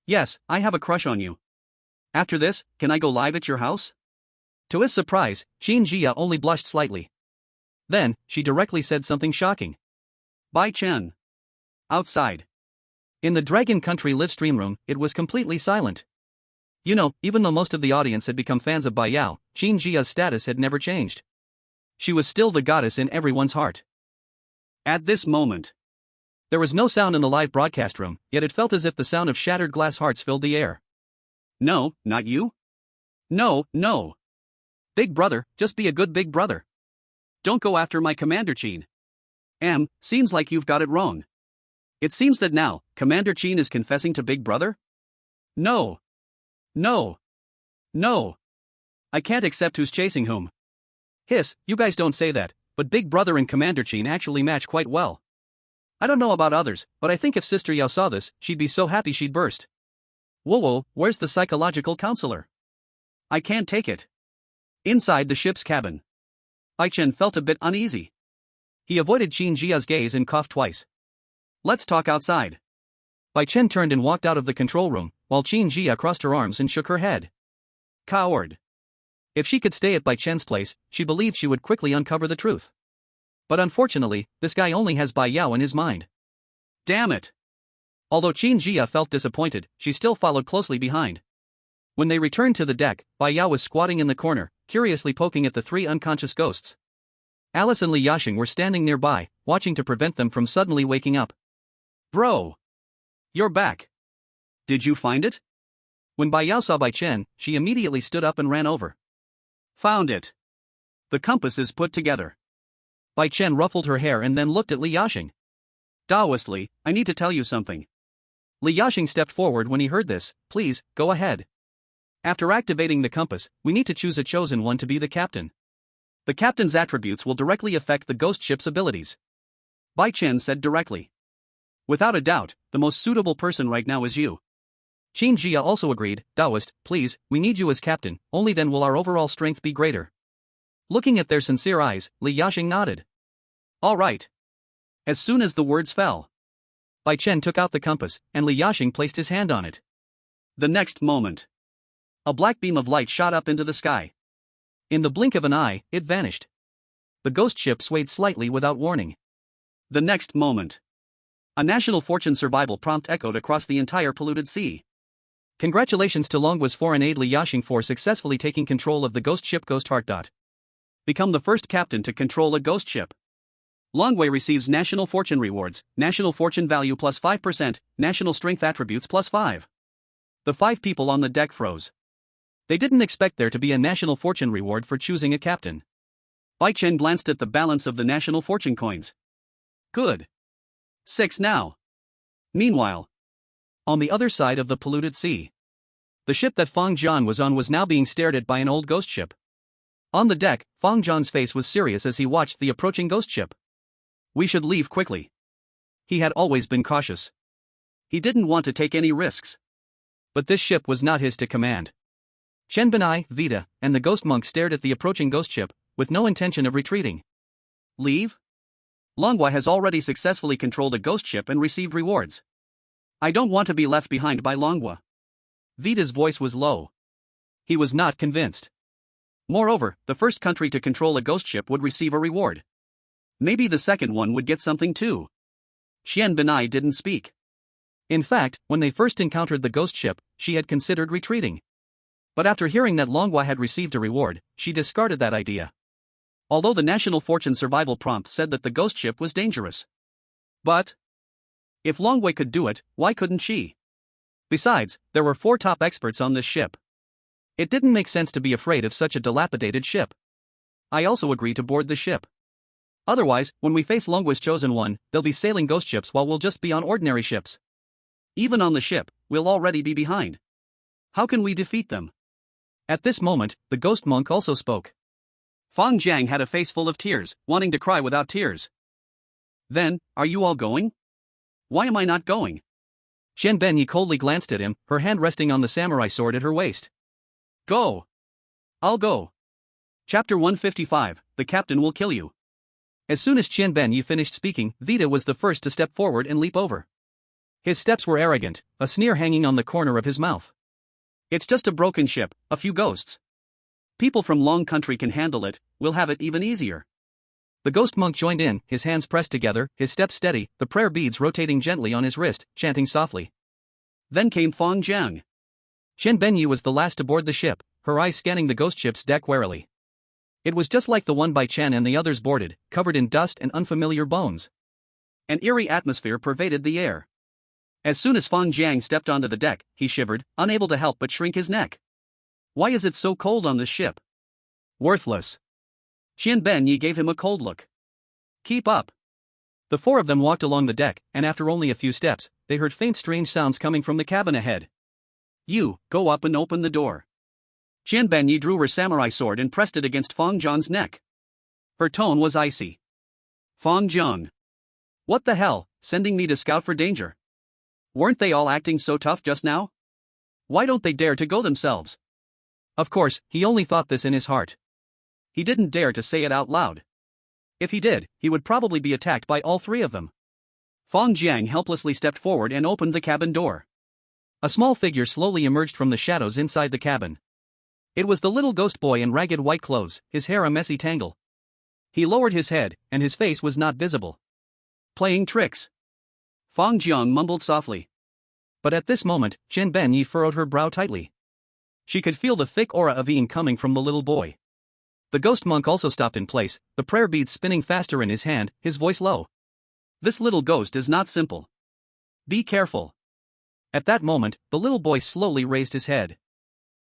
Yes, I have a crush on you. After this, can I go live at your house? To his surprise, Qin Jia only blushed slightly. Then, she directly said something shocking. Bai Chen. Outside. In the Dragon Country livestream room, it was completely silent. You know, even though most of the audience had become fans of Bai Yao, Qin Jia's status had never changed. She was still the goddess in everyone's heart. At this moment, there was no sound in the live broadcast room, yet it felt as if the sound of shattered glass hearts filled the air. No, not you. No, no. Big brother, just be a good big brother. Don't go after my Commander Qin. Seems like you've got it wrong. It seems that now, Commander Qin is confessing to Big Brother? No. No. No. I can't accept who's chasing whom. Hiss, you guys don't say that, but Big Brother and Commander Qin actually match quite well. I don't know about others, but I think if Sister Yao saw this, she'd be so happy she'd burst. Whoa, where's the psychological counselor? I can't take it. Inside the ship's cabin, Bai Chen felt a bit uneasy. He avoided Qin Jia's gaze and coughed twice. Let's talk outside. Bai Chen turned and walked out of the control room, while Qin Jia crossed her arms and shook her head. Coward. If she could stay at Bai Chen's place, she believed she would quickly uncover the truth. But unfortunately, this guy only has Bai Yao in his mind. Damn it. Although Qin Jia felt disappointed, she still followed closely behind. When they returned to the deck, Bai Yao was squatting in the corner, curiously poking at the three unconscious ghosts. Alice and Li Yasheng were standing nearby, watching to prevent them from suddenly waking up. Bro! You're back. Did you find it? When Bai Yao saw Bai Chen, she immediately stood up and ran over. Found it. The compass is put together. Bai Chen ruffled her hair and then looked at Li Yasheng. Taoistly, I need to tell you something. Li Yasheng stepped forward when he heard this. Please, go ahead. After activating the compass, we need to choose a chosen one to be the captain. The captain's attributes will directly affect the ghost ship's abilities. Bai Chen said directly. Without a doubt, the most suitable person right now is you. Qin Jia also agreed. Taoist, please, we need you as captain, only then will our overall strength be greater. Looking at their sincere eyes, Li Yasheng nodded. All right. As soon as the words fell, Bai Chen took out the compass, and Li Yasheng placed his hand on it. The next moment, a black beam of light shot up into the sky. In the blink of an eye, it vanished. The ghost ship swayed slightly without warning. The next moment, a national fortune survival prompt echoed across the entire polluted sea. Congratulations to Longwa's foreign aide Li Yasheng for successfully taking control of the ghost ship Ghost Heart. Become the first captain to control a ghost ship. Longwei receives national fortune rewards, national fortune value plus 5%, national strength attributes plus 5. The 5 people on the deck froze. They didn't expect there to be a national fortune reward for choosing a captain. Bai Chen glanced at the balance of the national fortune coins. Good. 6 now. Meanwhile, on the other side of the polluted sea, the ship that Fang Jian was on was now being stared at by an old ghost ship. On the deck, Fang Jian's face was serious as he watched the approaching ghost ship. We should leave quickly. He had always been cautious. He didn't want to take any risks. But this ship was not his to command. Chen Benai, Vita, and the ghost monk stared at the approaching ghost ship, with no intention of retreating. Leave? Longhua has already successfully controlled a ghost ship and received rewards. I don't want to be left behind by Longhua. Vita's voice was low. He was not convinced. Moreover, the first country to control a ghost ship would receive a reward. Maybe the second one would get something too. Xian Benai didn't speak. In fact, when they first encountered the ghost ship, she had considered retreating. But after hearing that Longhua had received a reward, she discarded that idea. Although the National Fortune Survival Prompt said that the ghost ship was dangerous. But if Longhua could do it, why couldn't she? Besides, there were 4 top experts on this ship. It didn't make sense to be afraid of such a dilapidated ship. I also agree to board the ship. Otherwise, when we face Longhua's chosen one, they'll be sailing ghost ships while we'll just be on ordinary ships. Even on the ship, we'll already be behind. How can we defeat them? At this moment, the ghost monk also spoke. Fang Jiang had a face full of tears, wanting to cry without tears. Then, are you all going? Why am I not going? Xian Benyi coldly glanced at him, her hand resting on the samurai sword at her waist. Go! I'll go. Chapter 155, The Captain Will Kill You. As soon as Qian Benyi finished speaking, Vita was the first to step forward and leap over. His steps were arrogant, a sneer hanging on the corner of his mouth. It's just a broken ship, a few ghosts. People from Long Country can handle it, we'll have it even easier. The ghost monk joined in, his hands pressed together, his steps steady, the prayer beads rotating gently on his wrist, chanting softly. Then came Fang Jiang. Qian Benyi was the last to board the ship, her eyes scanning the ghost ship's deck warily. It was just like the one Bai Chen and the others boarded, covered in dust and unfamiliar bones. An eerie atmosphere pervaded the air. As soon as Fang Jiang stepped onto the deck, he shivered, unable to help but shrink his neck. Why is it so cold on this ship? Worthless. Qian Benyi gave him a cold look. Keep up. The 4 of them walked along the deck, and after only a few steps, they heard faint strange sounds coming from the cabin ahead. You, go up and open the door. Qian Benyi drew her samurai sword and pressed it against Fang Jiang's neck. Her tone was icy. Fang Jiang. What the hell, sending me to scout for danger? Weren't they all acting so tough just now? Why don't they dare to go themselves? Of course, he only thought this in his heart. He didn't dare to say it out loud. If he did, he would probably be attacked by all 3 of them. Fang Jiang helplessly stepped forward and opened the cabin door. A small figure slowly emerged from the shadows inside the cabin. It was the little ghost boy in ragged white clothes, his hair a messy tangle. He lowered his head, and his face was not visible. Playing tricks. Fang Jiang mumbled softly. But at this moment, Qian Benyi furrowed her brow tightly. She could feel the thick aura of Yin coming from the little boy. The ghost monk also stopped in place, the prayer beads spinning faster in his hand, his voice low. This little ghost is not simple. Be careful. At that moment, the little boy slowly raised his head.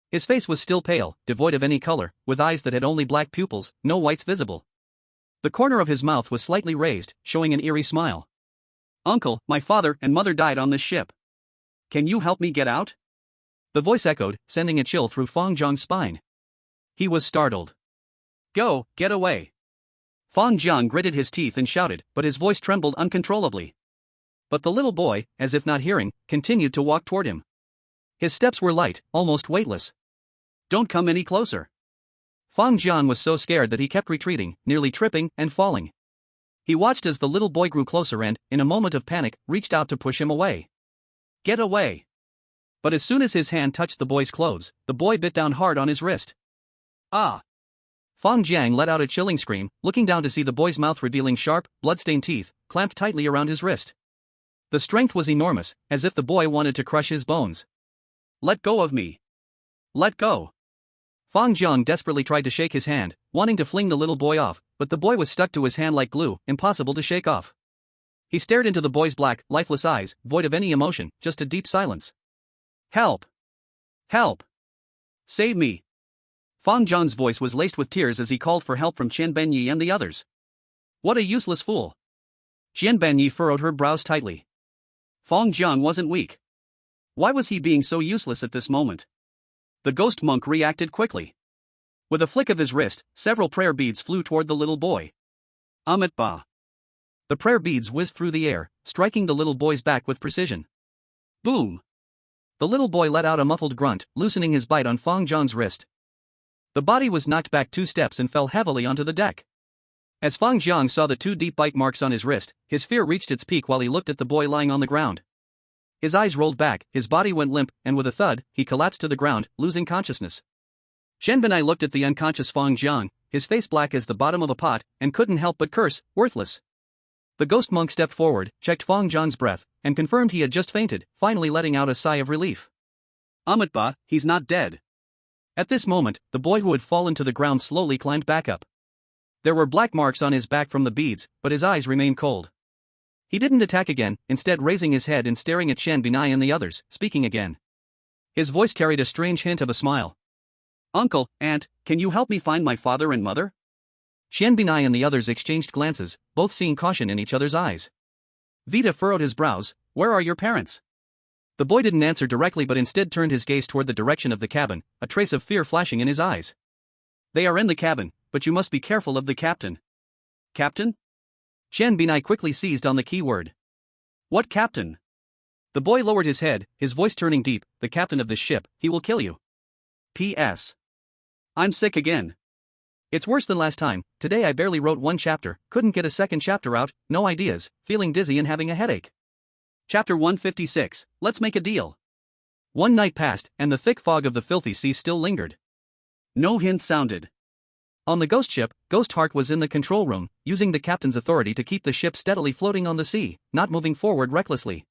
His face was still pale, devoid of any color, with eyes that had only black pupils, no whites visible. The corner of his mouth was slightly raised, showing an eerie smile. Uncle, my father and mother died on this ship. Can you help me get out? The voice echoed, sending a chill through Fang Jiang's spine. He was startled. Go, get away. Fang Jiang gritted his teeth and shouted, but his voice trembled uncontrollably. But the little boy, as if not hearing, continued to walk toward him. His steps were light, almost weightless. Don't come any closer. Fang Jiang was so scared that he kept retreating, nearly tripping and falling. He watched as the little boy grew closer and, in a moment of panic, reached out to push him away. Get away. But as soon as his hand touched the boy's clothes, the boy bit down hard on his wrist. Ah! Fang Jiang let out a chilling scream, looking down to see the boy's mouth revealing sharp, blood-stained teeth, clamped tightly around his wrist. The strength was enormous, as if the boy wanted to crush his bones. Let go of me. Let go. Fang Jiang desperately tried to shake his hand, wanting to fling the little boy off, but the boy was stuck to his hand like glue, impossible to shake off. He stared into the boy's black, lifeless eyes, void of any emotion, just a deep silence. Help! Help! Save me! Fang Jiang's voice was laced with tears as he called for help from Qian Benyi and the others. What a useless fool! Qian Benyi furrowed her brows tightly. Fang Jiang wasn't weak. Why was he being so useless at this moment? The ghost monk reacted quickly. With a flick of his wrist, several prayer beads flew toward the little boy. Amit Ba. The prayer beads whizzed through the air, striking the little boy's back with precision. Boom! The little boy let out a muffled grunt, loosening his bite on Fang Jiang's wrist. The body was knocked back 2 steps and fell heavily onto the deck. As Fang Jiang saw the 2 deep bite marks on his wrist, his fear reached its peak while he looked at the boy lying on the ground. His eyes rolled back, his body went limp, and with a thud, he collapsed to the ground, losing consciousness. Chen Binai looked at the unconscious Fang Jiang, his face black as the bottom of a pot, and couldn't help but curse, worthless. The ghost monk stepped forward, checked Fang Jiang's breath, and confirmed he had just fainted, finally letting out a sigh of relief. Amitba, he's not dead. At this moment, the boy who had fallen to the ground slowly climbed back up. There were black marks on his back from the beads, but his eyes remained cold. He didn't attack again, instead raising his head and staring at Chen Binai and the others, speaking again. His voice carried a strange hint of a smile. Uncle, Aunt, can you help me find my father and mother? Chen Binai and the others exchanged glances, both seeing caution in each other's eyes. Vita furrowed his brows. Where are your parents? The boy didn't answer directly but instead turned his gaze toward the direction of the cabin, a trace of fear flashing in his eyes. They are in the cabin, but you must be careful of the captain. Captain? Chen Binai quickly seized on the key word. What captain? The boy lowered his head, his voice turning deep. The captain of this ship, he will kill you. P.S. I'm sick again. It's worse than last time. Today I barely wrote one chapter, couldn't get a second chapter out, no ideas, feeling dizzy and having a headache. Chapter 156, Let's Make a Deal. One night passed, and the thick fog of the filthy sea still lingered. No hint sounded. On the ghost ship, Ghost Hark was in the control room, using the captain's authority to keep the ship steadily floating on the sea, not moving forward recklessly.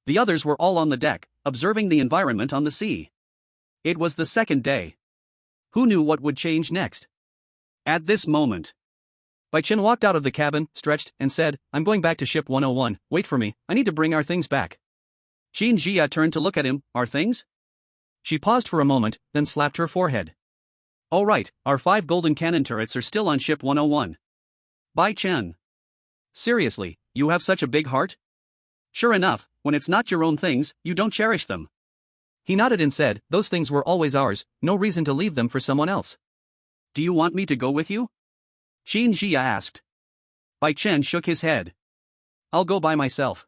The others were all on the deck, observing the environment on the sea. It was the second day. Who knew what would change next? At this moment, Bai Chen walked out of the cabin, stretched, and said, I'm going back to ship 101, wait for me, I need to bring our things back. Jin Jia turned to look at him, our things? She paused for a moment, then slapped her forehead. Oh right, our 5 golden cannon turrets are still on ship 101. Bai Chen. Seriously, you have such a big heart? Sure enough, when it's not your own things, you don't cherish them. He nodded and said, those things were always ours, no reason to leave them for someone else. Do you want me to go with you? Jin Jia asked. Bai Chen shook his head. I'll go by myself.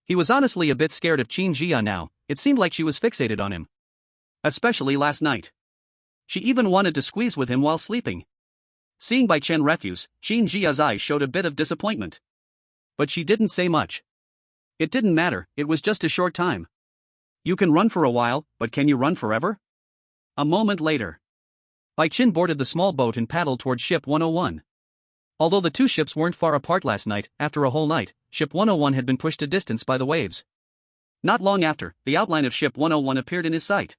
He was honestly a bit scared of Jin Jia now, it seemed like she was fixated on him. Especially last night. She even wanted to squeeze with him while sleeping. Seeing Bai Chen refuse, Jin Jia's eyes showed a bit of disappointment. But she didn't say much. It didn't matter, it was just a short time. You can run for a while, but can you run forever? A moment later. Bai Chen boarded the small boat and paddled toward ship 101. Although the two ships weren't far apart last night, after a whole night, ship 101 had been pushed a distance by the waves. Not long after, the outline of ship 101 appeared in his sight.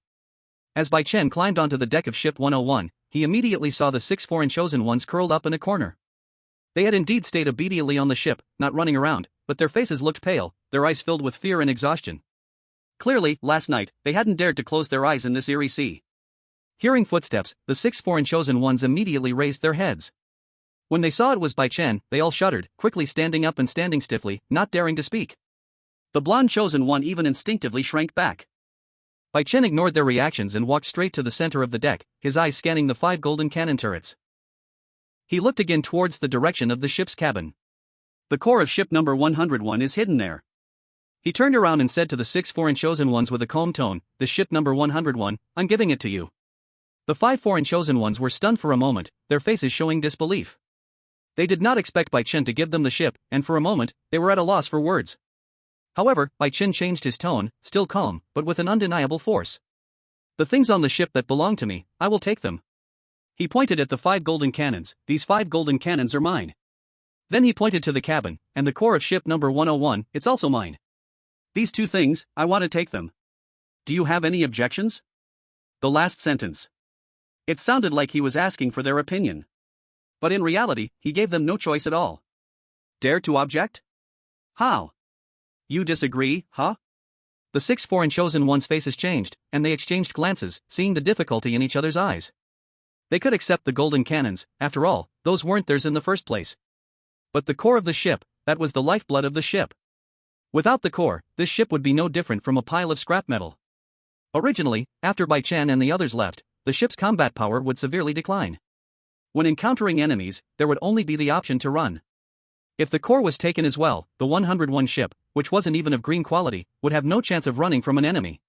As Bai Chen climbed onto the deck of ship 101, he immediately saw the 6 foreign chosen ones curled up in a corner. They had indeed stayed obediently on the ship, not running around, but their faces looked pale, their eyes filled with fear and exhaustion. Clearly, last night, they hadn't dared to close their eyes in this eerie sea. Hearing footsteps, the 6 foreign chosen ones immediately raised their heads. When they saw it was Bai Chen, they all shuddered, quickly standing up and standing stiffly, not daring to speak. The blonde chosen one even instinctively shrank back. Bai Chen ignored their reactions and walked straight to the center of the deck, his eyes scanning the 5 golden cannon turrets. He looked again towards the direction of the ship's cabin. The core of ship number 101 is hidden there. He turned around and said to the 6 foreign chosen ones with a calm tone, the ship number 101, I'm giving it to you. The 5 foreign chosen ones were stunned for a moment, their faces showing disbelief. They did not expect Bai Chen to give them the ship, and for a moment, they were at a loss for words. However, Bai Chen changed his tone, still calm, but with an undeniable force. The things on the ship that belong to me, I will take them. He pointed at the 5 golden cannons, these 5 golden cannons are mine. Then he pointed to the cabin, and the core of ship number 101, it's also mine. These 2 things, I want to take them. Do you have any objections? The last sentence. It sounded like he was asking for their opinion. But in reality, he gave them no choice at all. Dare to object? How? You disagree, huh? The 6 foreign chosen ones' faces changed, and they exchanged glances, seeing the difficulty in each other's eyes. They could accept the golden cannons, after all, those weren't theirs in the first place. But the core of the ship, that was the lifeblood of the ship. Without the core, this ship would be no different from a pile of scrap metal. Originally, after Bai Chen and the others left, the ship's combat power would severely decline. When encountering enemies, there would only be the option to run. If the core was taken as well, the 101 ship, which wasn't even of green quality, would have no chance of running from an enemy.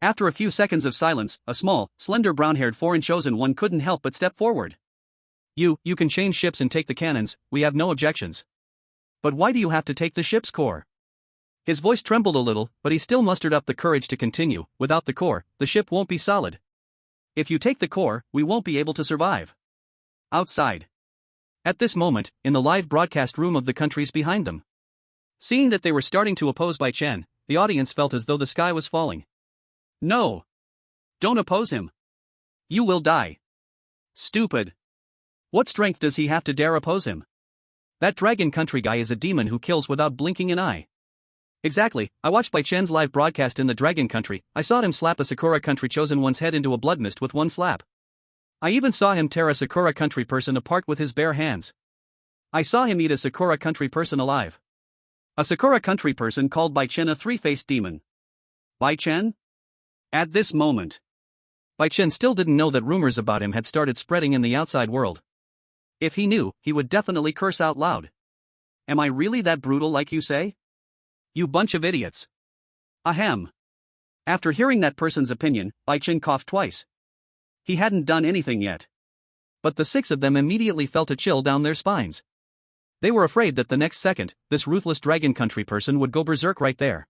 After a few seconds of silence, a small, slender brown-haired foreign chosen one couldn't help but step forward. You can change ships and take the cannons, we have no objections. But why do you have to take the ship's core? His voice trembled a little, but he still mustered up the courage to continue, without the core, the ship won't be solid. If you take the core, we won't be able to survive. Outside. At this moment, in the live broadcast room of the countries behind them. Seeing that they were starting to oppose Bai Chen, the audience felt as though the sky was falling. No. Don't oppose him. You will die. Stupid. What strength does he have to dare oppose him? That dragon country guy is a demon who kills without blinking an eye. Exactly, I watched Bai Chen's live broadcast in the dragon country. I saw him slap a Sakura country chosen one's head into a blood mist with one slap. I even saw him tear a Sakura country person apart with his bare hands. I saw him eat a Sakura country person alive. A Sakura country person called Bai Chen a three-faced demon. Bai Chen? At this moment, Bai Chen still didn't know that rumors about him had started spreading in the outside world. If he knew, he would definitely curse out loud. Am I really that brutal like you say? You bunch of idiots. Ahem. After hearing that person's opinion, Bai Chen coughed twice. He hadn't done anything yet. But the six of them immediately felt a chill down their spines. They were afraid that the next second, this ruthless dragon country person would go berserk right there.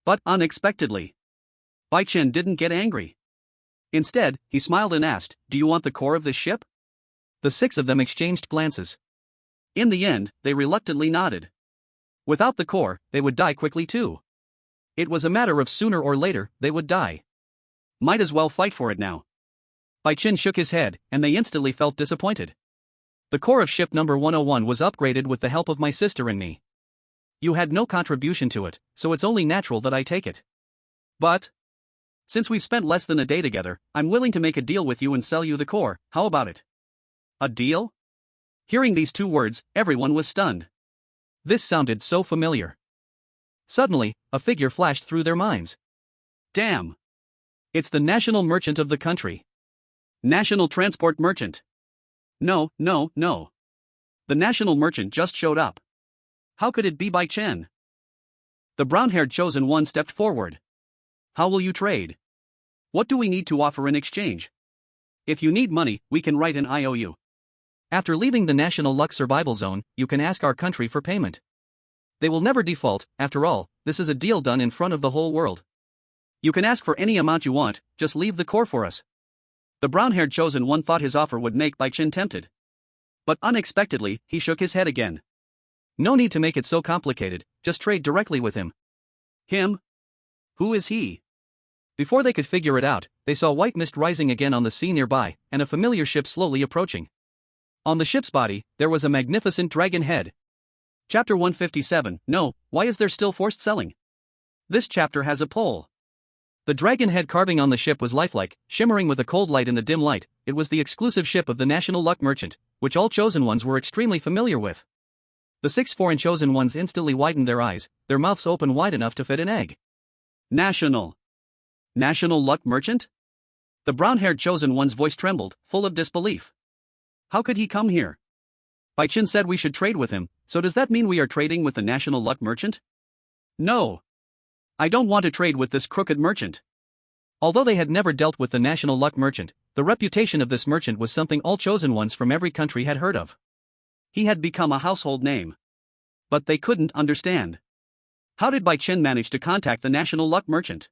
But unexpectedly, Bai Chen didn't get angry. Instead, he smiled and asked, "Do you want the core of this ship?" The six of them exchanged glances. In the end, they reluctantly nodded. Without the core, they would die quickly too. It was a matter of sooner or later, they would die. Might as well fight for it now. Bai Chen shook his head, and they instantly felt disappointed. The core of ship number 101 was upgraded with the help of my sister and me. You had no contribution to it, so it's only natural that I take it. But since we've spent less than a day together, I'm willing to make a deal with you and sell you the core. How about it? A deal? Hearing these two words, everyone was stunned. This sounded so familiar. Suddenly, a figure flashed through their minds. Damn! It's the national merchant of the country. National transport merchant. No. The national merchant just showed up. How could it be Bai Chen? The brown-haired chosen one stepped forward. How will you trade? What do we need to offer in exchange? If you need money, we can write an IOU. After leaving the National Luck Survival Zone, you can ask our country for payment. They will never default. After all, this is a deal done in front of the whole world. You can ask for any amount you want, just leave the core for us. The brown-haired chosen one thought his offer would make Bai Chen tempted. But unexpectedly, he shook his head again. No need to make it so complicated, just trade directly with him. Him? Who is he? Before they could figure it out, they saw white mist rising again on the sea nearby, and a familiar ship slowly approaching. On the ship's body, there was a magnificent dragon head. Chapter 157. No, why is there still forced selling? This chapter has a poll. The dragon head carving on the ship was lifelike, shimmering with a cold light in the dim light. It was the exclusive ship of the National Luck Merchant, which all chosen ones were extremely familiar with. The 6 foreign chosen ones instantly widened their eyes, their mouths open wide enough to fit an egg. National Luck Merchant? The brown-haired chosen one's voice trembled, full of disbelief. How could he come here? Bai Chen said we should trade with him, so does that mean we are trading with the National Luck Merchant? No. I don't want to trade with this crooked merchant. Although they had never dealt with the National Luck Merchant, the reputation of this merchant was something all chosen ones from every country had heard of. He had become a household name. But they couldn't understand. How did Bai Chen manage to contact the National Luck Merchant?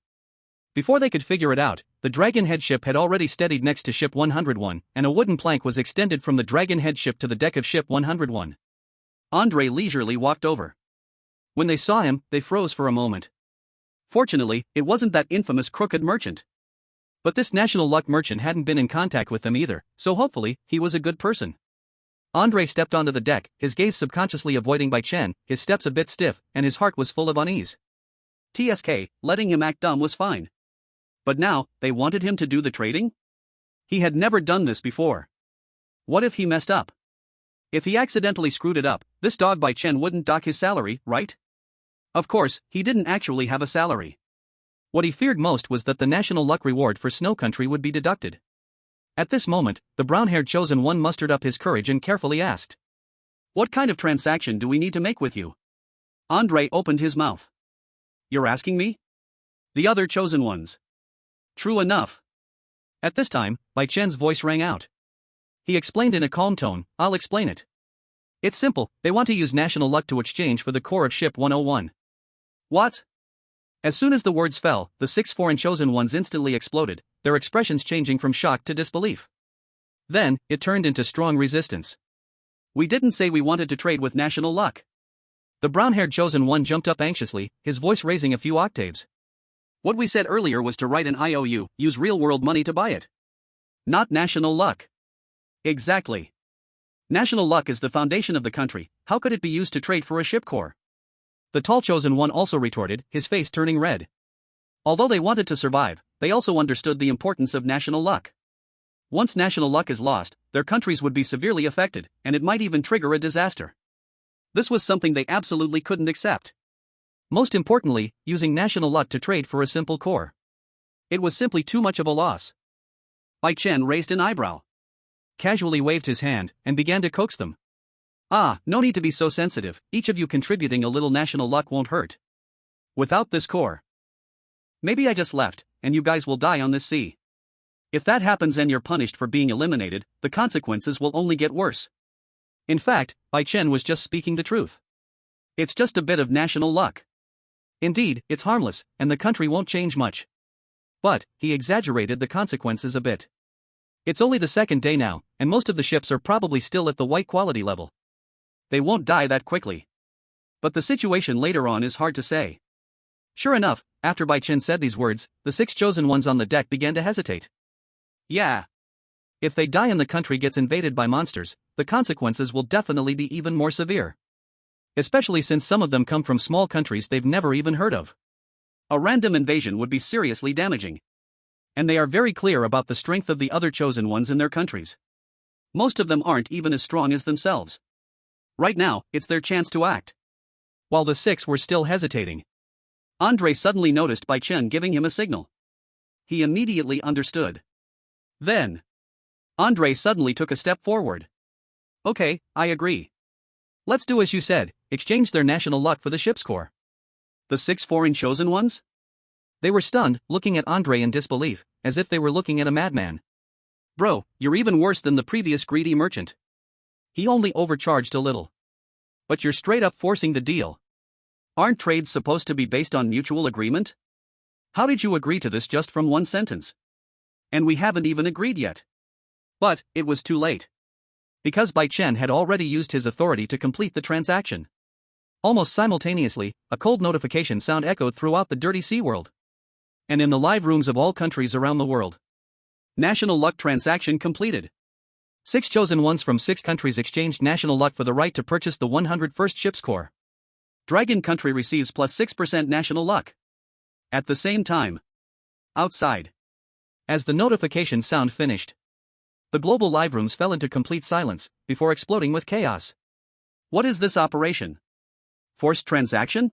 Before they could figure it out, the dragon head ship had already steadied next to ship 101, and a wooden plank was extended from the dragon head ship to the deck of ship 101. Andre leisurely walked over. When they saw him, they froze for a moment. Fortunately, it wasn't that infamous crooked merchant. But this National Luck Merchant hadn't been in contact with them either, so hopefully, he was a good person. Andre stepped onto the deck, his gaze subconsciously avoiding Bai Chen, his steps a bit stiff, and his heart was full of unease. TSK, letting him act dumb was fine. But now, they wanted him to do the trading? He had never done this before. What if he messed up? If he accidentally screwed it up, this dog Bai Chen wouldn't dock his salary, right? Of course, he didn't actually have a salary. What he feared most was that the national luck reward for Snow Country would be deducted. At this moment, the brown-haired chosen one mustered up his courage and carefully asked, "What kind of transaction do we need to make with you?" Andre opened his mouth. "You're asking me?" The other chosen ones. True enough. At this time, Bai Chen's voice rang out. He explained in a calm tone, "I'll explain it. It's simple, they want to use national luck to exchange for the core of ship 101. What? As soon as the words fell, the 6 foreign chosen ones instantly exploded. their expressions changing from shock to disbelief. Then, it turned into strong resistance. We didn't say we wanted to trade with national luck. The brown-haired chosen one jumped up anxiously, his voice raising a few octaves. What we said earlier was to write an IOU, use real-world money to buy it. Not national luck. Exactly. National luck is the foundation of the country, how could it be used to trade for a ship corps? The tall chosen one also retorted, his face turning red. Although they wanted to survive, they also understood the importance of national luck. Once national luck is lost, their countries would be severely affected, and it might even trigger a disaster. This was something they absolutely couldn't accept. Most importantly, using national luck to trade for a simple corps. It was simply too much of a loss. Bai Chen raised an eyebrow. Casually waved his hand, and began to coax them. No need to be so sensitive, each of you contributing a little national luck won't hurt. Without this corps. Maybe I just left, and you guys will die on this sea. If that happens and you're punished for being eliminated, the consequences will only get worse. In fact, Bai Chen was just speaking the truth. It's just a bit of national luck. Indeed, it's harmless, and the country won't change much. But, he exaggerated the consequences a bit. It's only the second day now, and most of the ships are probably still at the white quality level. They won't die that quickly. But the situation later on is hard to say. Sure enough, after Bai Chen said these words, the 6 chosen ones on the deck began to hesitate. Yeah. If they die and the country gets invaded by monsters, the consequences will definitely be even more severe. Especially since some of them come from small countries they've never even heard of. A random invasion would be seriously damaging. And they are very clear about the strength of the other chosen ones in their countries. Most of them aren't even as strong as themselves. Right now, it's their chance to act. While the 6 were still hesitating, Andre suddenly noticed Bai Chen giving him a signal. He immediately understood. Then, Andre suddenly took a step forward. Okay, I agree. Let's do as you said, exchange their national luck for the ship's corps. The 6 foreign chosen ones? They were stunned, looking at Andre in disbelief, as if they were looking at a madman. Bro, you're even worse than the previous greedy merchant. He only overcharged a little. But you're straight up forcing the deal. Aren't trades supposed to be based on mutual agreement? How did you agree to this just from one sentence? And we haven't even agreed yet. But, it was too late. Because Bai Chen had already used his authority to complete the transaction. Almost simultaneously, a cold notification sound echoed throughout the dirty sea world. And in the live rooms of all countries around the world. National luck transaction completed. 6 chosen ones from 6 countries exchanged national luck for the right to purchase the 101st Ship's Corps. Dragon country receives plus 6% national luck. At the same time. Outside. As the notification sound finished, the global live rooms fell into complete silence, before exploding with chaos. What is this operation? Forced transaction?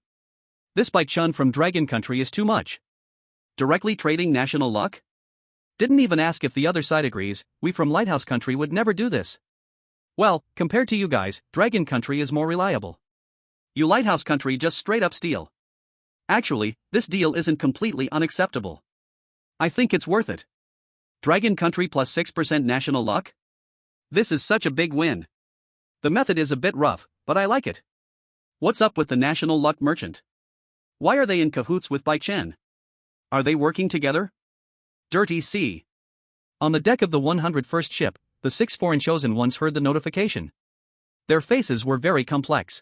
This Bai Chen from Dragon country is too much. Directly trading national luck? Didn't even ask if the other side agrees, we from Lighthouse country would never do this. Well, compared to you guys, Dragon country is more reliable. You Lighthouse country just straight up steal. Actually, this deal isn't completely unacceptable. I think it's worth it. Dragon country plus 6% national luck? This is such a big win. The method is a bit rough, but I like it. What's up with the national luck merchant? Why are they in cahoots with Bai Chen? Are they working together? Dirty sea. On the deck of the 101st ship, the 6 foreign chosen ones heard the notification. Their faces were very complex.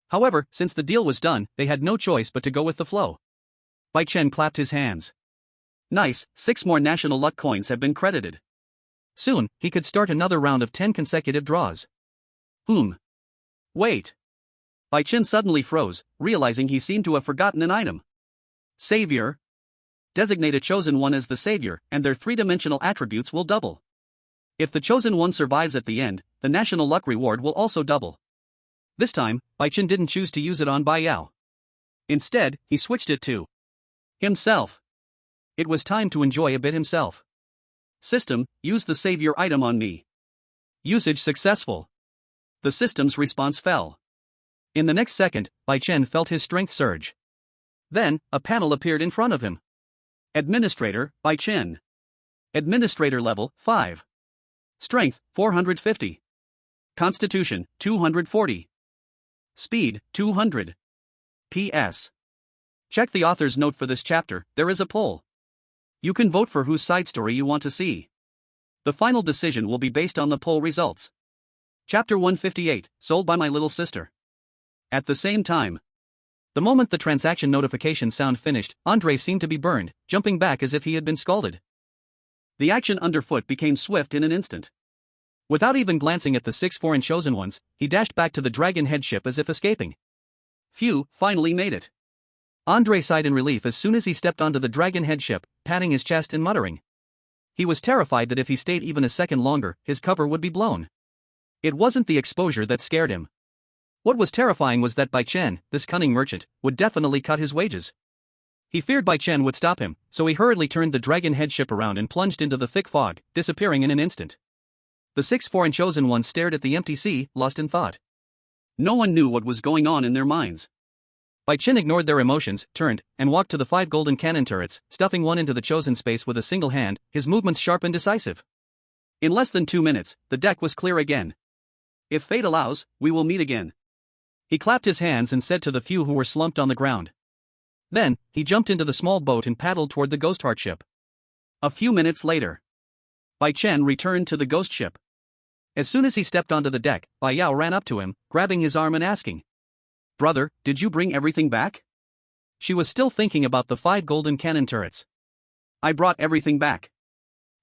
However, since the deal was done, they had no choice but to go with the flow. Bai Chen clapped his hands. Nice, 6 more national luck coins have been credited. Soon, he could start another round of 10 consecutive draws. Wait. Bai Chen suddenly froze, realizing he seemed to have forgotten an item. Savior. Designate a chosen one as the savior, and their 3-dimensional attributes will double. If the chosen one survives at the end, the national luck reward will also double. This time, Bai Chen didn't choose to use it on Bai Yao. Instead, he switched it to himself. It was time to enjoy a bit himself. System, use the savior item on me. Usage successful. The system's response fell. In the next second, Bai Chen felt his strength surge. Then, a panel appeared in front of him. Administrator, Bai Chen. Administrator level, 5. Strength, 450. Constitution, 240. Speed, 200. P.S. Check the author's note for this chapter, there is a poll. You can vote for whose side story you want to see. The final decision will be based on the poll results. Chapter 158, Sold by My Little Sister. At the same time, the moment the transaction notification sound finished, Andre seemed to be burned, jumping back as if he had been scalded. The action underfoot became swift in an instant. Without even glancing at the 6 foreign chosen ones, he dashed back to the dragon head ship as if escaping. Phew, finally made it. Andre sighed in relief as soon as he stepped onto the dragon head ship, patting his chest and muttering. He was terrified that if he stayed even a second longer, his cover would be blown. It wasn't the exposure that scared him. What was terrifying was that Bai Chen, this cunning merchant, would definitely cut his wages. He feared Bai Chen would stop him, so he hurriedly turned the dragon head ship around and plunged into the thick fog, disappearing in an instant. The 6 foreign chosen ones stared at the empty sea, lost in thought. No one knew what was going on in their minds. Bai Chen ignored their emotions, turned, and walked to the 5 golden cannon turrets, stuffing one into the chosen space with a single hand, his movements sharp and decisive. In less than 2 minutes, the deck was clear again. If fate allows, we will meet again. He clapped his hands and said to the few who were slumped on the ground. Then, he jumped into the small boat and paddled toward the ghost heart ship. A few minutes later, Bai Chen returned to the ghost ship. As soon as he stepped onto the deck, Bai Yao ran up to him, grabbing his arm and asking, "Brother, did you bring everything back?" She was still thinking about the 5 golden cannon turrets. "I brought everything back."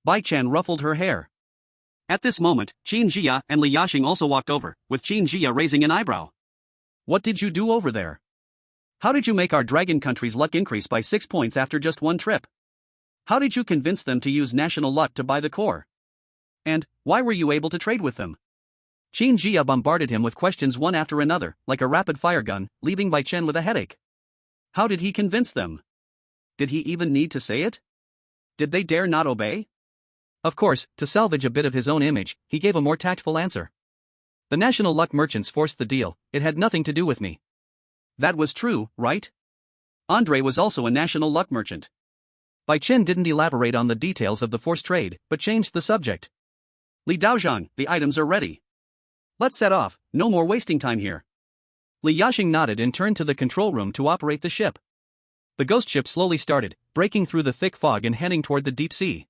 Bai Chen ruffled her hair. At this moment, Qin Jia and Li Yashing also walked over, with Qin Jia raising an eyebrow. "What did you do over there? How did you make our dragon country's luck increase by 6 points after just one trip? How did you convince them to use national luck to buy the core? And, why were you able to trade with them?" Qin Jia bombarded him with questions one after another, like a rapid-fire gun, leaving Bai Chen with a headache. How did he convince them? Did he even need to say it? Did they dare not obey? Of course, to salvage a bit of his own image, he gave a more tactful answer. "The national luck merchants forced the deal, it had nothing to do with me." That was true, right? Andre was also a national luck merchant. Bai Chen didn't elaborate on the details of the forced trade, but changed the subject. "Li Daozhang, the items are ready. Let's set off, no more wasting time here." Li Yashing nodded and turned to the control room to operate the ship. The ghost ship slowly started, breaking through the thick fog and heading toward the deep sea.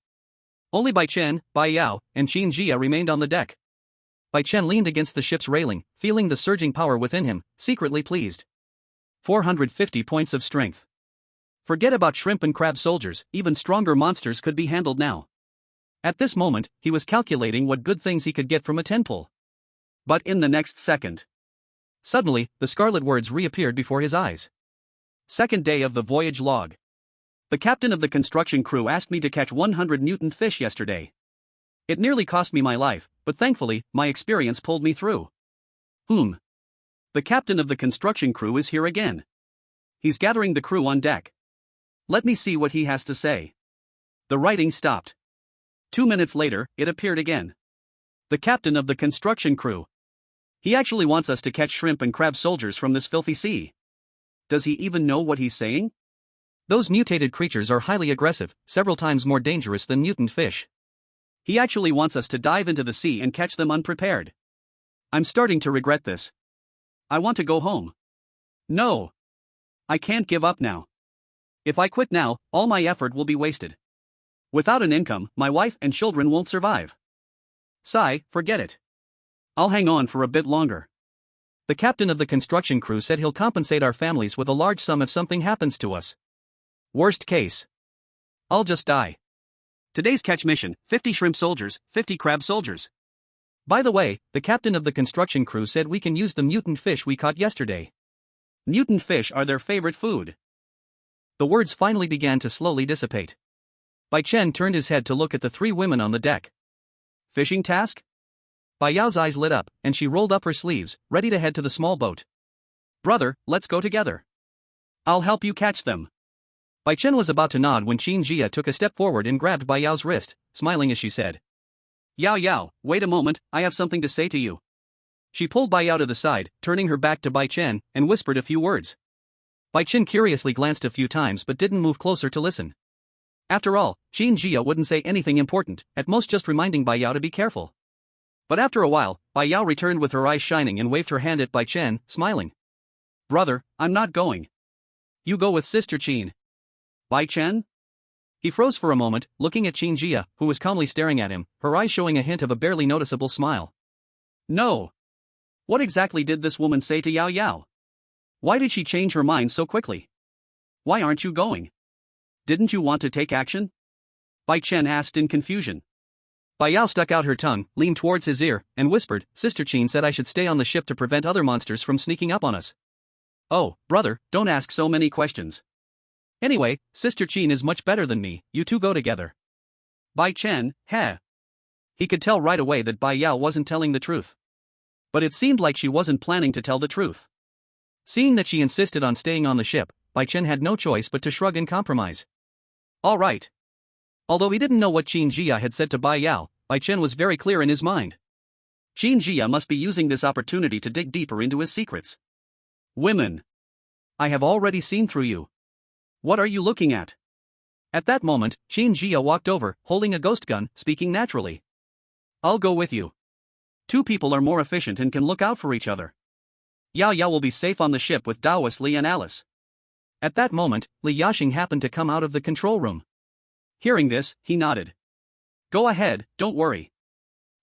Only Bai Chen, Bai Yao, and Qin Jia remained on the deck. Bai Chen leaned against the ship's railing, feeling the surging power within him, secretly pleased. 450 points of strength. Forget about shrimp and crab soldiers, even stronger monsters could be handled now. At this moment, he was calculating what good things he could get from a 10-pull. But in the next second, suddenly, the scarlet words reappeared before his eyes. Second day of the voyage log. The captain of the construction crew asked me to catch 100 mutant fish yesterday. It nearly cost me my life, but thankfully, my experience pulled me through. The captain of the construction crew is here again. He's gathering the crew on deck. Let me see what he has to say. The writing stopped. 2 minutes later, it appeared again. The captain of the construction crew. He actually wants us to catch shrimp and crab soldiers from this filthy sea. Does he even know what he's saying? Those mutated creatures are highly aggressive, several times more dangerous than mutant fish. He actually wants us to dive into the sea and catch them unprepared. I'm starting to regret this. I want to go home. No. I can't give up now. If I quit now, all my effort will be wasted. Without an income, my wife and children won't survive. Sigh, forget it. I'll hang on for a bit longer. The captain of the construction crew said he'll compensate our families with a large sum if something happens to us. Worst case, I'll just die. Today's catch mission, 50 shrimp soldiers, 50 crab soldiers. By the way, the captain of the construction crew said we can use the mutant fish we caught yesterday. Mutant fish are their favorite food. The words finally began to slowly dissipate. Bai Chen turned his head to look at the 3 women on the deck. Fishing task? Bai Yao's eyes lit up, and she rolled up her sleeves, ready to head to the small boat. Brother, let's go together. I'll help you catch them. Bai Chen was about to nod when Qin Jia took a step forward and grabbed Bai Yao's wrist, smiling as she said, Yao Yao, wait a moment, I have something to say to you. She pulled Bai Yao to the side, turning her back to Bai Chen, and whispered a few words. Bai Chen curiously glanced a few times but didn't move closer to listen. After all, Qin Jia wouldn't say anything important, at most just reminding Bai Yao to be careful. But after a while, Bai Yao returned with her eyes shining and waved her hand at Bai Chen, smiling. Brother, I'm not going. You go with Sister Qin. Bai Chen? He froze for a moment, looking at Qin Jia, who was calmly staring at him, her eyes showing a hint of a barely noticeable smile. No. What exactly did this woman say to Yao Yao? Why did she change her mind so quickly? Why aren't you going? Didn't you want to take action? Bai Chen asked in confusion. Bai Yao stuck out her tongue, leaned towards his ear, and whispered, Sister Qin said I should stay on the ship to prevent other monsters from sneaking up on us. Oh, brother, don't ask so many questions. Anyway, Sister Qin is much better than me, you two go together. Bai Chen, heh. He could tell right away that Bai Yao wasn't telling the truth. But it seemed like she wasn't planning to tell the truth. Seeing that she insisted on staying on the ship, Bai Chen had no choice but to shrug and compromise. All right. Although he didn't know what Qin Jia had said to Bai Yao, Bai Chen was very clear in his mind. Qin Jia must be using this opportunity to dig deeper into his secrets. Women. I have already seen through you. What are you looking at? At that moment, Qin Jia walked over, holding a ghost gun, speaking naturally. I'll go with you. Two people are more efficient and can look out for each other. Yao Yao will be safe on the ship with Taoist Li and Alice. At that moment, Li Yashing happened to come out of the control room. Hearing this, he nodded. Go ahead, don't worry.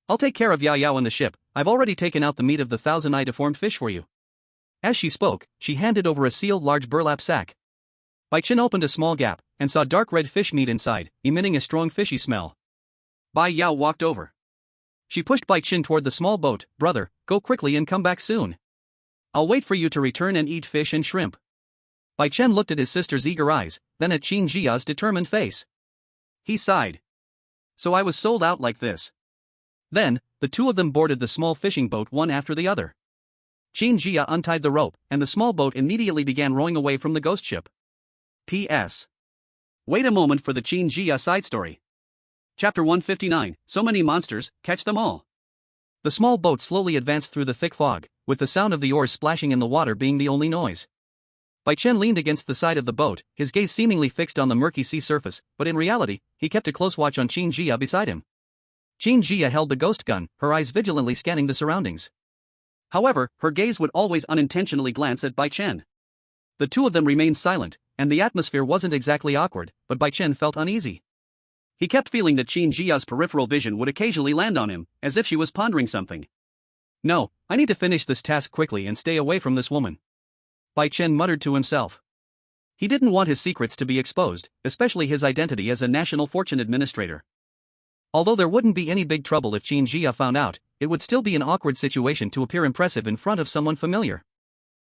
I'll take care of Yao Yao and the ship, I've already taken out the meat of the 1,000-eye deformed fish for you. As she spoke, she handed over a sealed large burlap sack. Bai Chen opened a small gap, and saw dark red fish meat inside, emitting a strong fishy smell. Bai Yao walked over. She pushed Bai Chen toward the small boat. Brother, go quickly and come back soon. I'll wait for you to return and eat fish and shrimp. Bai Chen looked at his sister's eager eyes, then at Qin Jia's determined face. He sighed. So I was sold out like this. Then, the two of them boarded the small fishing boat one after the other. Qin Jia untied the rope, and the small boat immediately began rowing away from the ghost ship. P.S. Wait a moment for the Qin Jia side story. Chapter 159, So Many Monsters, Catch Them All. The small boat slowly advanced through the thick fog, with the sound of the oars splashing in the water being the only noise. Bai Chen leaned against the side of the boat, his gaze seemingly fixed on the murky sea surface, but in reality, he kept a close watch on Qin Jia beside him. Qin Jia held the ghost gun, her eyes vigilantly scanning the surroundings. However, her gaze would always unintentionally glance at Bai Chen. The two of them remained silent, and the atmosphere wasn't exactly awkward, but Bai Chen felt uneasy. He kept feeling that Qin Jia's peripheral vision would occasionally land on him, as if she was pondering something. No, I need to finish this task quickly and stay away from this woman. Bai Chen muttered to himself. He didn't want his secrets to be exposed, especially his identity as a national fortune administrator. Although there wouldn't be any big trouble if Qin Jia found out, it would still be an awkward situation to appear impressive in front of someone familiar.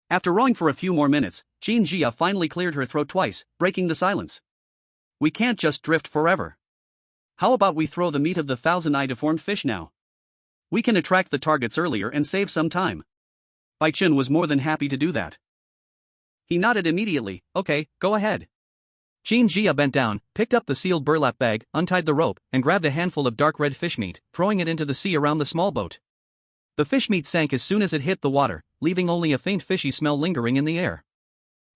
After rowing for a few more minutes, Qin Jia finally cleared her throat twice, breaking the silence. We can't just drift forever. How about we throw the meat of the 1,000-eye deformed fish now? We can attract the targets earlier and save some time. Bai Chen was more than happy to do that. He nodded immediately. Okay, go ahead. Qin Jia bent down, picked up the sealed burlap bag, untied the rope, and grabbed a handful of dark red fish meat, throwing it into the sea around the small boat. The fish meat sank as soon as it hit the water, leaving only a faint fishy smell lingering in the air.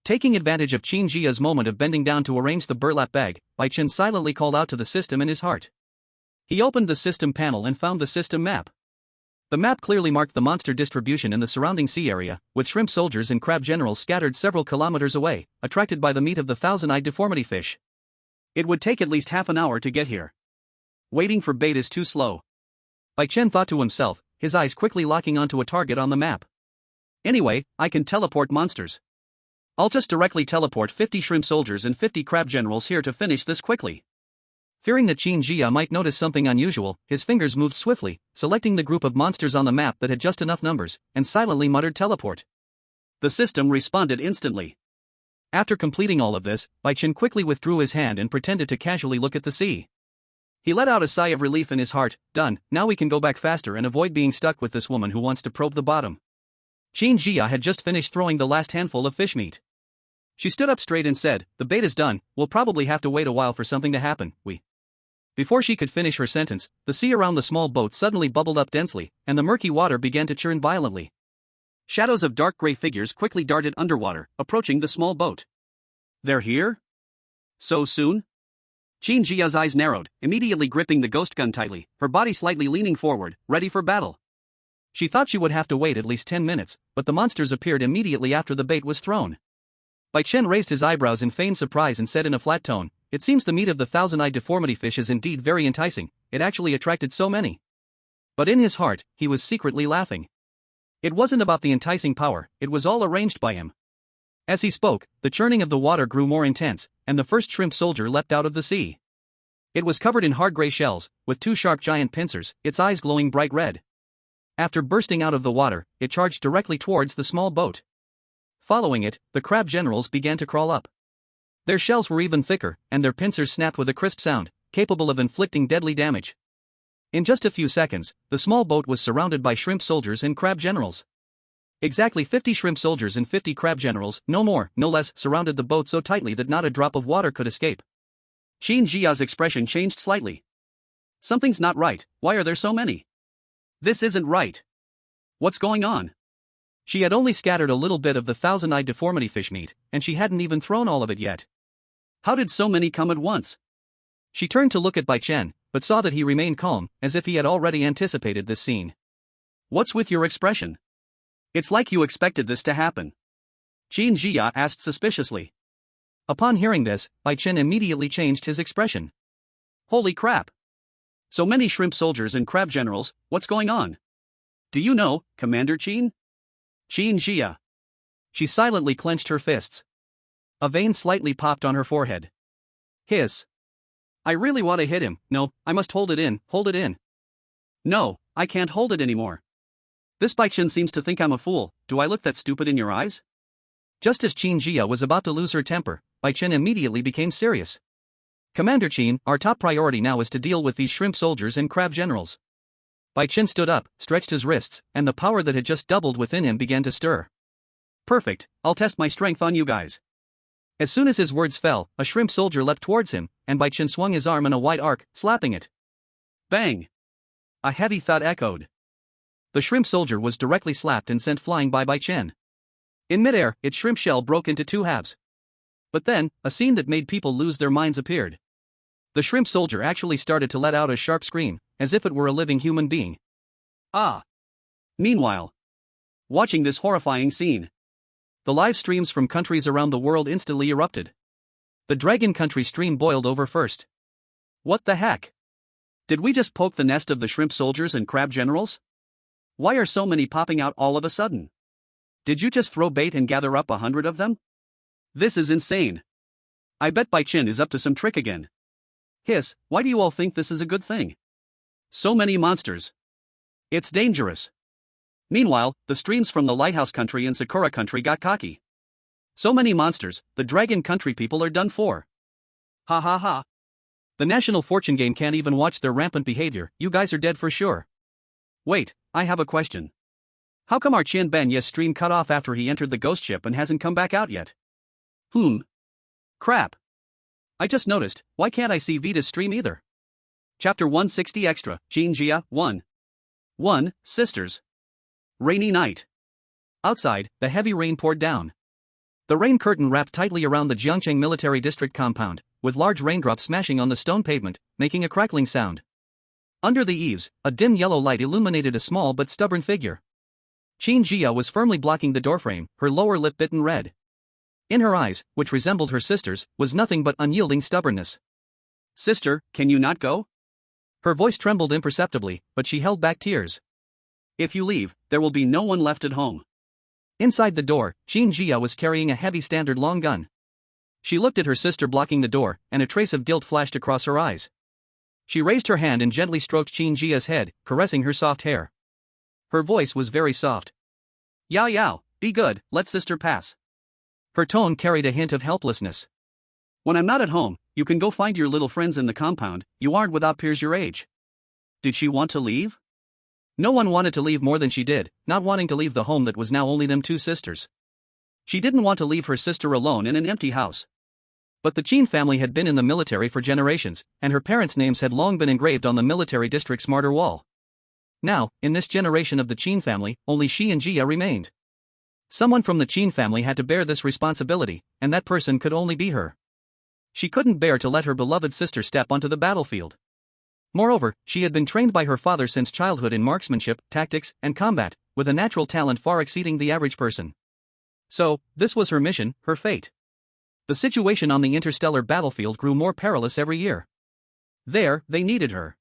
Taking advantage of Qin Jia's moment of bending down to arrange the burlap bag, Bai Chen silently called out to the system in his heart. He opened the system panel and found the system map. The map clearly marked the monster distribution in the surrounding sea area, with shrimp soldiers and crab generals scattered several kilometers away, attracted by the meat of the 1,000-eyed deformity fish. It would take at least half an hour to get here. Waiting for bait is too slow. Bai Chen thought to himself, his eyes quickly locking onto a target on the map. Anyway, I can teleport monsters. I'll just directly teleport 50 shrimp soldiers and 50 crab generals here to finish this quickly. Fearing that Qin Jia might notice something unusual, his fingers moved swiftly, selecting the group of monsters on the map that had just enough numbers, and silently muttered teleport. The system responded instantly. After completing all of this, Bai Chen quickly withdrew his hand and pretended to casually look at the sea. He let out a sigh of relief in his heart. Done, now we can go back faster and avoid being stuck with this woman who wants to probe the bottom. Qin Jia had just finished throwing the last handful of fish meat. She stood up straight and said, the bait is done, we'll probably have to wait a while for something to happen, Before she could finish her sentence, the sea around the small boat suddenly bubbled up densely, and the murky water began to churn violently. Shadows of dark gray figures quickly darted underwater, approaching the small boat. They're here? So soon? Qin Jia's eyes narrowed, immediately gripping the ghost gun tightly, her body slightly leaning forward, ready for battle. She thought she would have to wait at least 10 minutes, but the monsters appeared immediately after the bait was thrown. Bai Chen raised his eyebrows in feigned surprise and said in a flat tone, It seems the meat of the thousand-eyed deformity fish is indeed very enticing, it actually attracted so many. But in his heart, he was secretly laughing. It wasn't about the enticing power, it was all arranged by him. As he spoke, the churning of the water grew more intense, and the first shrimp soldier leapt out of the sea. It was covered in hard gray shells, with two sharp giant pincers, its eyes glowing bright red. After bursting out of the water, it charged directly towards the small boat. Following it, the crab generals began to crawl up. Their shells were even thicker, and their pincers snapped with a crisp sound, capable of inflicting deadly damage. In just a few seconds, the small boat was surrounded by shrimp soldiers and crab generals. Exactly 50 shrimp soldiers and 50 crab generals, no more, no less, surrounded the boat so tightly that not a drop of water could escape. Qin Jia's expression changed slightly. Something's not right, why are there so many? This isn't right. What's going on? She had only scattered a little bit of the thousand-eyed deformity fish meat, and she hadn't even thrown all of it yet. How did so many come at once? She turned to look at Bai Chen, but saw that he remained calm, as if he had already anticipated this scene. What's with your expression? It's like you expected this to happen. Qin Jia asked suspiciously. Upon hearing this, Bai Chen immediately changed his expression. Holy crap! So many shrimp soldiers and crab generals, what's going on? Do you know, Commander Qin? Qin Jia. She silently clenched her fists. A vein slightly popped on her forehead. Hiss. I really want to hit him, no, I must hold it in, hold it in. No, I can't hold it anymore. This Bai Chen seems to think I'm a fool, do I look that stupid in your eyes? Just as Qin Jia was about to lose her temper, Bai Chen immediately became serious. Commander Qin, our top priority now is to deal with these shrimp soldiers and crab generals. Bai Chen stood up, stretched his wrists, and the power that had just doubled within him began to stir. Perfect, I'll test my strength on you guys. As soon as his words fell, a shrimp soldier leapt towards him, and Bai Chen swung his arm in a wide arc, slapping it. Bang! A heavy thud echoed. The shrimp soldier was directly slapped and sent flying by Bai Chen. In midair, its shrimp shell broke into two halves. But then, a scene that made people lose their minds appeared. The shrimp soldier actually started to let out a sharp scream, as if it were a living human being. Ah! Meanwhile, watching this horrifying scene, the live streams from countries around the world instantly erupted. The Dragon Country stream boiled over first. What the heck? Did we just poke the nest of the shrimp soldiers and crab generals? Why are so many popping out all of a sudden? Did you just throw bait and gather up 100 of them? This is insane. I bet Bai Chen is up to some trick again. Hiss, why do you all think this is a good thing? So many monsters. It's dangerous. Meanwhile, the streams from the Lighthouse Country and Sakura Country got cocky. So many monsters, the Dragon Country people are done for. Ha ha ha. The National Fortune Game can't even watch their rampant behavior, you guys are dead for sure. Wait, I have a question. How come our Qian Banya's stream cut off after he entered the ghost ship and hasn't come back out yet? Crap. I just noticed, why can't I see Vita's stream either? Chapter 160 Extra, Qin Jia, 1. Sisters. Rainy night. Outside, the heavy rain poured down. The rain curtain wrapped tightly around the Jiangcheng Military District compound, with large raindrops smashing on the stone pavement, making a crackling sound. Under the eaves, a dim yellow light illuminated a small but stubborn figure. Qin Jia was firmly blocking the doorframe, her lower lip bitten red. In her eyes, which resembled her sister's, was nothing but unyielding stubbornness. Sister, can you not go? Her voice trembled imperceptibly, but she held back tears. If you leave, there will be no one left at home. Inside the door, Qin Jia was carrying a heavy standard long gun. She looked at her sister blocking the door, and a trace of guilt flashed across her eyes. She raised her hand and gently stroked Qin Jia's head, caressing her soft hair. Her voice was very soft. Yao Yao, be good, let sister pass. Her tone carried a hint of helplessness. When I'm not at home, you can go find your little friends in the compound, you aren't without peers your age. Did she want to leave? No one wanted to leave more than she did, not wanting to leave the home that was now only them two sisters. She didn't want to leave her sister alone in an empty house. But the Qin family had been in the military for generations, and her parents' names had long been engraved on the military district's martyr wall. Now, in this generation of the Qin family, only she and Jia remained. Someone from the Qin family had to bear this responsibility, and that person could only be her. She couldn't bear to let her beloved sister step onto the battlefield. Moreover, she had been trained by her father since childhood in marksmanship, tactics, and combat, with a natural talent far exceeding the average person. So, this was her mission, her fate. The situation on the interstellar battlefield grew more perilous every year. There, they needed her.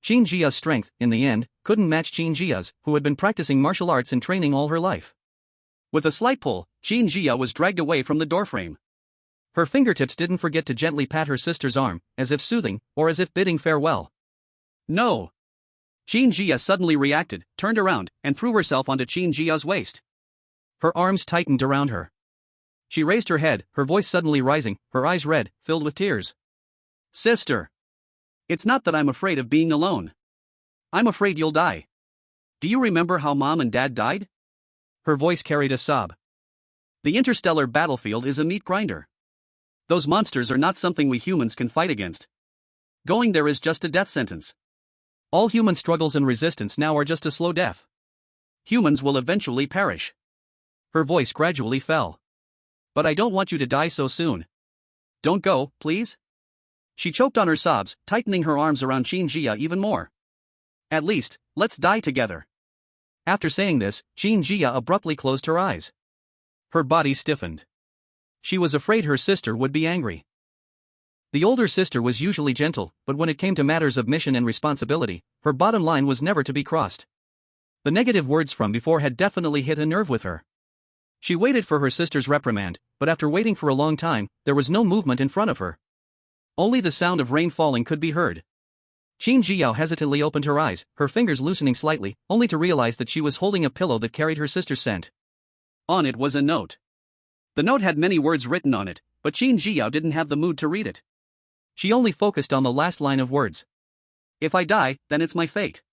Qin Jia's strength, in the end, couldn't match Qin Jia's, who had been practicing martial arts and training all her life. With a slight pull, Qin Jia was dragged away from the doorframe. Her fingertips didn't forget to gently pat her sister's arm, as if soothing, or as if bidding farewell. No! Qin Jia suddenly reacted, turned around, and threw herself onto Qin Jia's waist. Her arms tightened around her. She raised her head, her voice suddenly rising, her eyes red, filled with tears. Sister! It's not that I'm afraid of being alone. I'm afraid you'll die. Do you remember how Mom and Dad died? Her voice carried a sob. The interstellar battlefield is a meat grinder. Those monsters are not something we humans can fight against. Going there is just a death sentence. All human struggles and resistance now are just a slow death. Humans will eventually perish. Her voice gradually fell. But I don't want you to die so soon. Don't go, please? She choked on her sobs, tightening her arms around Qin Jia even more. At least, let's die together. After saying this, Qin Jia abruptly closed her eyes. Her body stiffened. She was afraid her sister would be angry. The older sister was usually gentle, but when it came to matters of mission and responsibility, her bottom line was never to be crossed. The negative words from before had definitely hit a nerve with her. She waited for her sister's reprimand, but after waiting for a long time, there was no movement in front of her. Only the sound of rain falling could be heard. Qin Jia hesitantly opened her eyes, her fingers loosening slightly, only to realize that she was holding a pillow that carried her sister's scent. On it was a note. The note had many words written on it, but Qin Jia didn't have the mood to read it. She only focused on the last line of words. If I die, then it's my fate.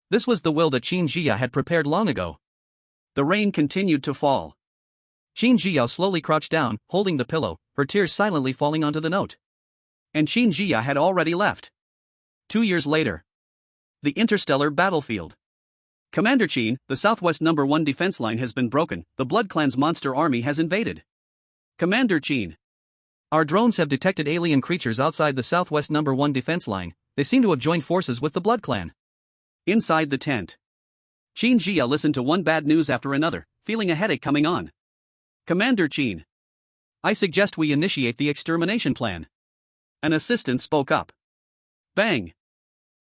This was the will that Qin Jia had prepared long ago. The rain continued to fall. Qin Jia slowly crouched down, holding the pillow, her tears silently falling onto the note. And Qin Jia had already left. 2 years later. The interstellar battlefield. Commander Qin, the Southwest No. 1 defense line has been broken, the Blood Clan's monster army has invaded. Commander Qin. Our drones have detected alien creatures outside the Southwest No. 1 defense line, they seem to have joined forces with the Blood Clan. Inside the tent. Qin Jia listened to one bad news after another, feeling a headache coming on. Commander Qin. I suggest we initiate the extermination plan. An assistant spoke up. Bang!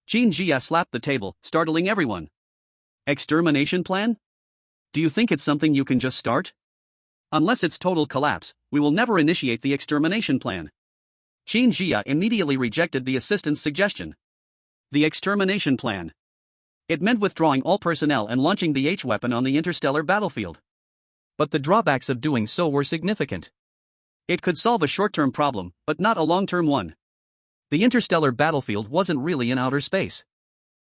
Qin Jia slapped the table, startling everyone. Extermination plan? Do you think it's something you can just start? Unless it's total collapse, we will never initiate the extermination plan. Qin Jia immediately rejected the assistant's suggestion. The extermination plan. It meant withdrawing all personnel and launching the H-weapon on the interstellar battlefield. But the drawbacks of doing so were significant. It could solve a short-term problem, but not a long-term one. The interstellar battlefield wasn't really in outer space.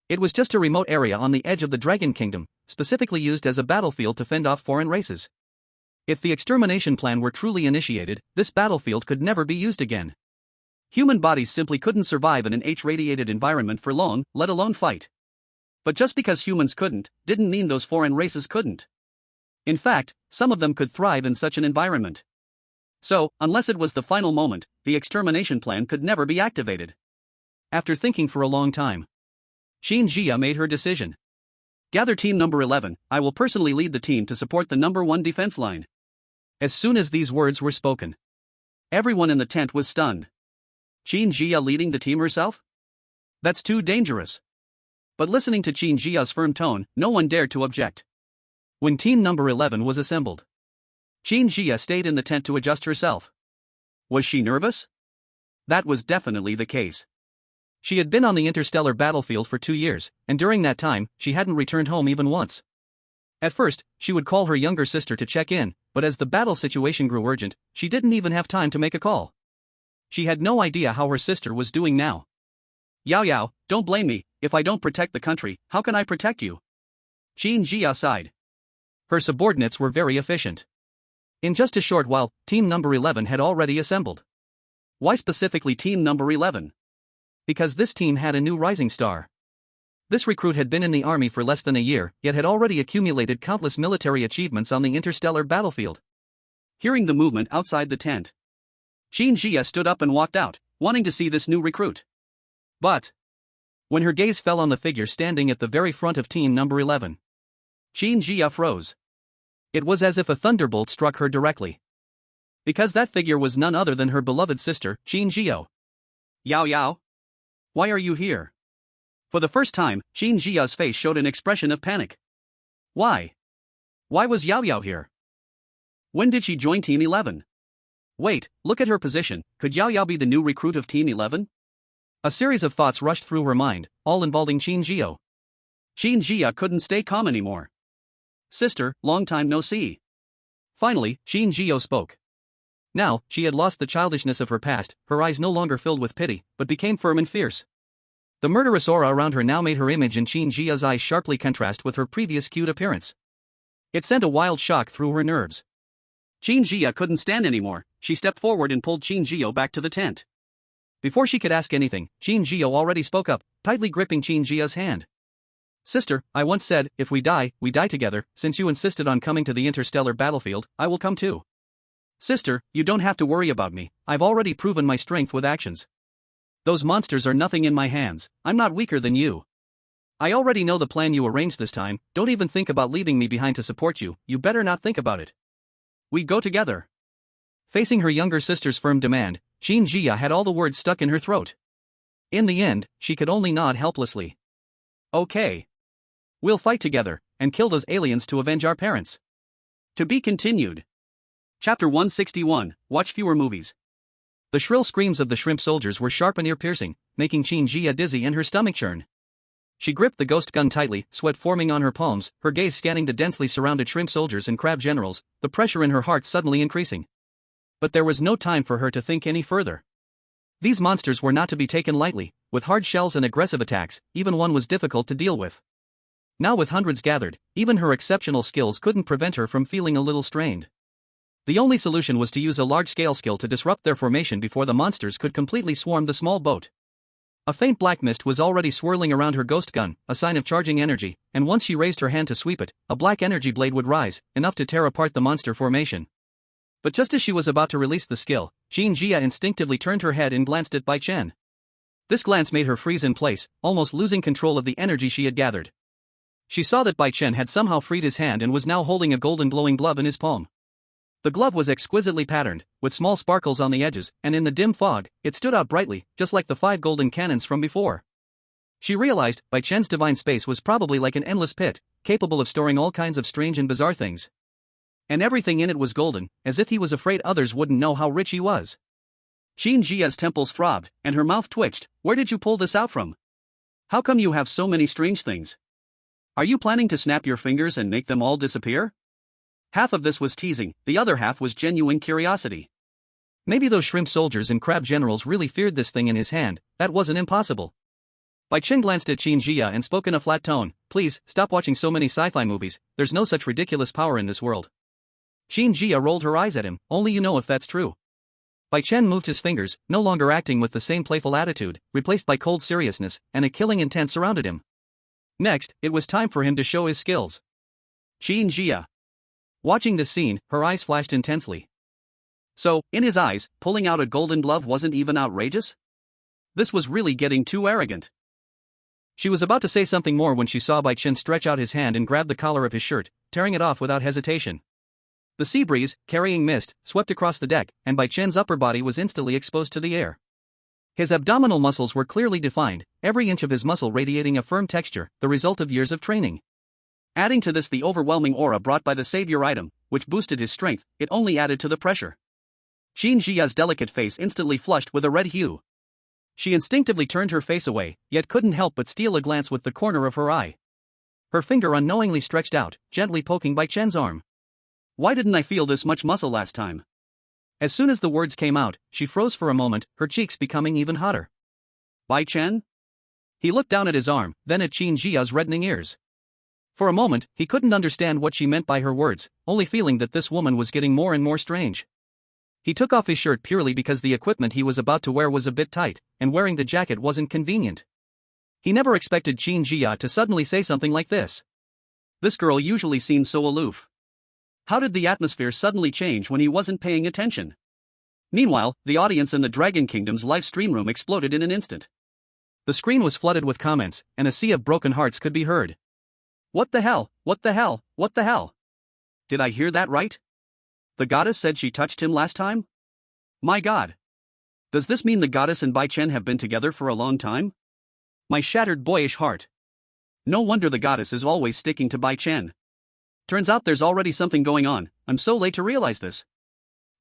It was just a remote area on the edge of the Dragon Kingdom, specifically used as a battlefield to fend off foreign races. If the extermination plan were truly initiated, this battlefield could never be used again. Human bodies simply couldn't survive in an H-radiated environment for long, let alone fight. But just because humans couldn't, didn't mean those foreign races couldn't. In fact, some of them could thrive in such an environment. So, unless it was the final moment, the extermination plan could never be activated. After thinking for a long time, Qin Jia made her decision. Gather team number 11, I will personally lead the team to support the number 1 defense line. As soon as these words were spoken, everyone in the tent was stunned. Qin Jia leading the team herself? That's too dangerous. But listening to Qin Jia's firm tone, no one dared to object. When team number 11 was assembled, Qin Jia stayed in the tent to adjust herself. Was she nervous? That was definitely the case. She had been on the interstellar battlefield for 2 years, and during that time, she hadn't returned home even once. At first, she would call her younger sister to check in, but as the battle situation grew urgent, she didn't even have time to make a call. She had no idea how her sister was doing now. Yao Yao, don't blame me, if I don't protect the country, how can I protect you? Qin Jia sighed. Her subordinates were very efficient. In just a short while, team number 11 had already assembled. Why specifically team number 11? Because this team had a new rising star. This recruit had been in the army for less than a year, yet had already accumulated countless military achievements on the interstellar battlefield. Hearing the movement outside the tent, Qin Jia stood up and walked out, wanting to see this new recruit. But when her gaze fell on the figure standing at the very front of team number 11, Qin Jia froze. It was as if a thunderbolt struck her directly. Because that figure was none other than her beloved sister, Qin Zhiyao. Yao Yao? Why are you here? For the first time, Qin Zhiyao's face showed an expression of panic. Why? Why was Yao Yao here? When did she join Team 11? Wait, look at her position, could Yao Yao be the new recruit of Team 11? A series of thoughts rushed through her mind, all involving Qin Zhiyao. Qin Zhiyao couldn't stay calm anymore. Sister, long time no see. Finally, Qin Zhiyao spoke. Now, she had lost the childishness of her past, her eyes no longer filled with pity, but became firm and fierce. The murderous aura around her now made her image in Qin Zhiyao's eyes sharply contrast with her previous cute appearance. It sent a wild shock through her nerves. Qin Zhiyao couldn't stand anymore. She stepped forward and pulled Qin Zhiyao back to the tent. Before she could ask anything, Qin Zhiyao already spoke up, tightly gripping Qin Zhiyao's hand. Sister, I once said, if we die together. Since you insisted on coming to the interstellar battlefield, I will come too. Sister, you don't have to worry about me, I've already proven my strength with actions. Those monsters are nothing in my hands, I'm not weaker than you. I already know the plan you arranged this time, don't even think about leaving me behind to support you, you better not think about it. We go together. Facing her younger sister's firm demand, Qin Zhiyao had all the words stuck in her throat. In the end, she could only nod helplessly. Okay. We'll fight together, and kill those aliens to avenge our parents. To be continued. Chapter 161, Watch fewer movies. The shrill screams of the shrimp soldiers were sharp and ear-piercing, making Qin Zhiyao dizzy and her stomach churn. She gripped the ghost gun tightly, sweat forming on her palms, her gaze scanning the densely surrounded shrimp soldiers and crab generals, the pressure in her heart suddenly increasing. But there was no time for her to think any further. These monsters were not to be taken lightly, with hard shells and aggressive attacks, even one was difficult to deal with. Now with hundreds gathered, even her exceptional skills couldn't prevent her from feeling a little strained. The only solution was to use a large-scale skill to disrupt their formation before the monsters could completely swarm the small boat. A faint black mist was already swirling around her ghost gun, a sign of charging energy, and once she raised her hand to sweep it, a black energy blade would rise, enough to tear apart the monster formation. But just as she was about to release the skill, Qin Zhiyao instinctively turned her head and glanced at Bai Chen. This glance made her freeze in place, almost losing control of the energy she had gathered. She saw that Bai Chen had somehow freed his hand and was now holding a golden glowing glove in his palm. The glove was exquisitely patterned, with small sparkles on the edges, and in the dim fog, it stood out brightly, just like the 5 golden cannons from before. She realized, Bai Chen's divine space was probably like an endless pit, capable of storing all kinds of strange and bizarre things. And everything in it was golden, as if he was afraid others wouldn't know how rich he was. Qin Zhiyao's temples throbbed, and her mouth twitched. Where did you pull this out from? How come you have so many strange things? Are you planning to snap your fingers and make them all disappear? Half of this was teasing, the other half was genuine curiosity. Maybe those shrimp soldiers and crab generals really feared this thing in his hand, that wasn't impossible. Bai Chen glanced at Qin Zhiyao and spoke in a flat tone, please, stop watching so many sci-fi movies, there's no such ridiculous power in this world. Qin Zhiyao rolled her eyes at him, only you know if that's true. Bai Chen moved his fingers, no longer acting with the same playful attitude, replaced by cold seriousness, and a killing intent surrounded him. Next, it was time for him to show his skills. Qin Zhiyao. Watching this scene, her eyes flashed intensely. So, in his eyes, pulling out a golden glove wasn't even outrageous? This was really getting too arrogant. She was about to say something more when she saw Bai Chen stretch out his hand and grab the collar of his shirt, tearing it off without hesitation. The sea breeze, carrying mist, swept across the deck, and Bai Chen's upper body was instantly exposed to the air. His abdominal muscles were clearly defined, every inch of his muscle radiating a firm texture, the result of years of training. Adding to this the overwhelming aura brought by the savior item, which boosted his strength, it only added to the pressure. Qin Zhiyao's delicate face instantly flushed with a red hue. She instinctively turned her face away, yet couldn't help but steal a glance with the corner of her eye. Her finger unknowingly stretched out, gently poking Bai Chen's arm. Why didn't I feel this much muscle last time? As soon as the words came out, she froze for a moment, her cheeks becoming even hotter. Bai Chen? He looked down at his arm, then at Qin Zhiyao's reddening ears. For a moment, he couldn't understand what she meant by her words, only feeling that this woman was getting more and more strange. He took off his shirt purely because the equipment he was about to wear was a bit tight, and wearing the jacket wasn't convenient. He never expected Qin Zhiyao to suddenly say something like this. This girl usually seemed so aloof. How did the atmosphere suddenly change when he wasn't paying attention? Meanwhile, the audience in the Dragon Kingdom's live stream room exploded in an instant. The screen was flooded with comments, and a sea of broken hearts could be heard. What the hell, what the hell, what the hell? Did I hear that right? The goddess said she touched him last time? My god. Does this mean the goddess and Bai Chen have been together for a long time? My shattered boyish heart. No wonder the goddess is always sticking to Bai Chen. Turns out there's already something going on. I'm so late to realize this.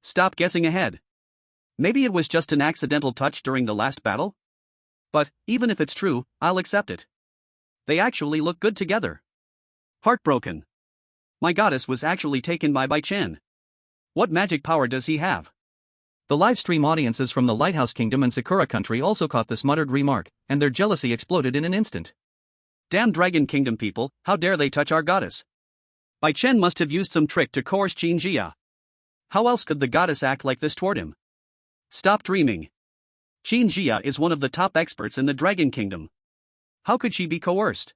Stop guessing ahead. Maybe it was just an accidental touch during the last battle? But, even if it's true, I'll accept it. They actually look good together. Heartbroken. My goddess was actually taken by Bai Chen. What magic power does he have? The livestream audiences from the Lighthouse Kingdom and Sakura Country also caught this muttered remark, and their jealousy exploded in an instant. Damn Dragon Kingdom people, how dare they touch our goddess? Bai Chen must have used some trick to coerce Qin Jia. How else could the goddess act like this toward him? Stop dreaming. Qin Jia is one of the top experts in the Dragon Kingdom. How could she be coerced?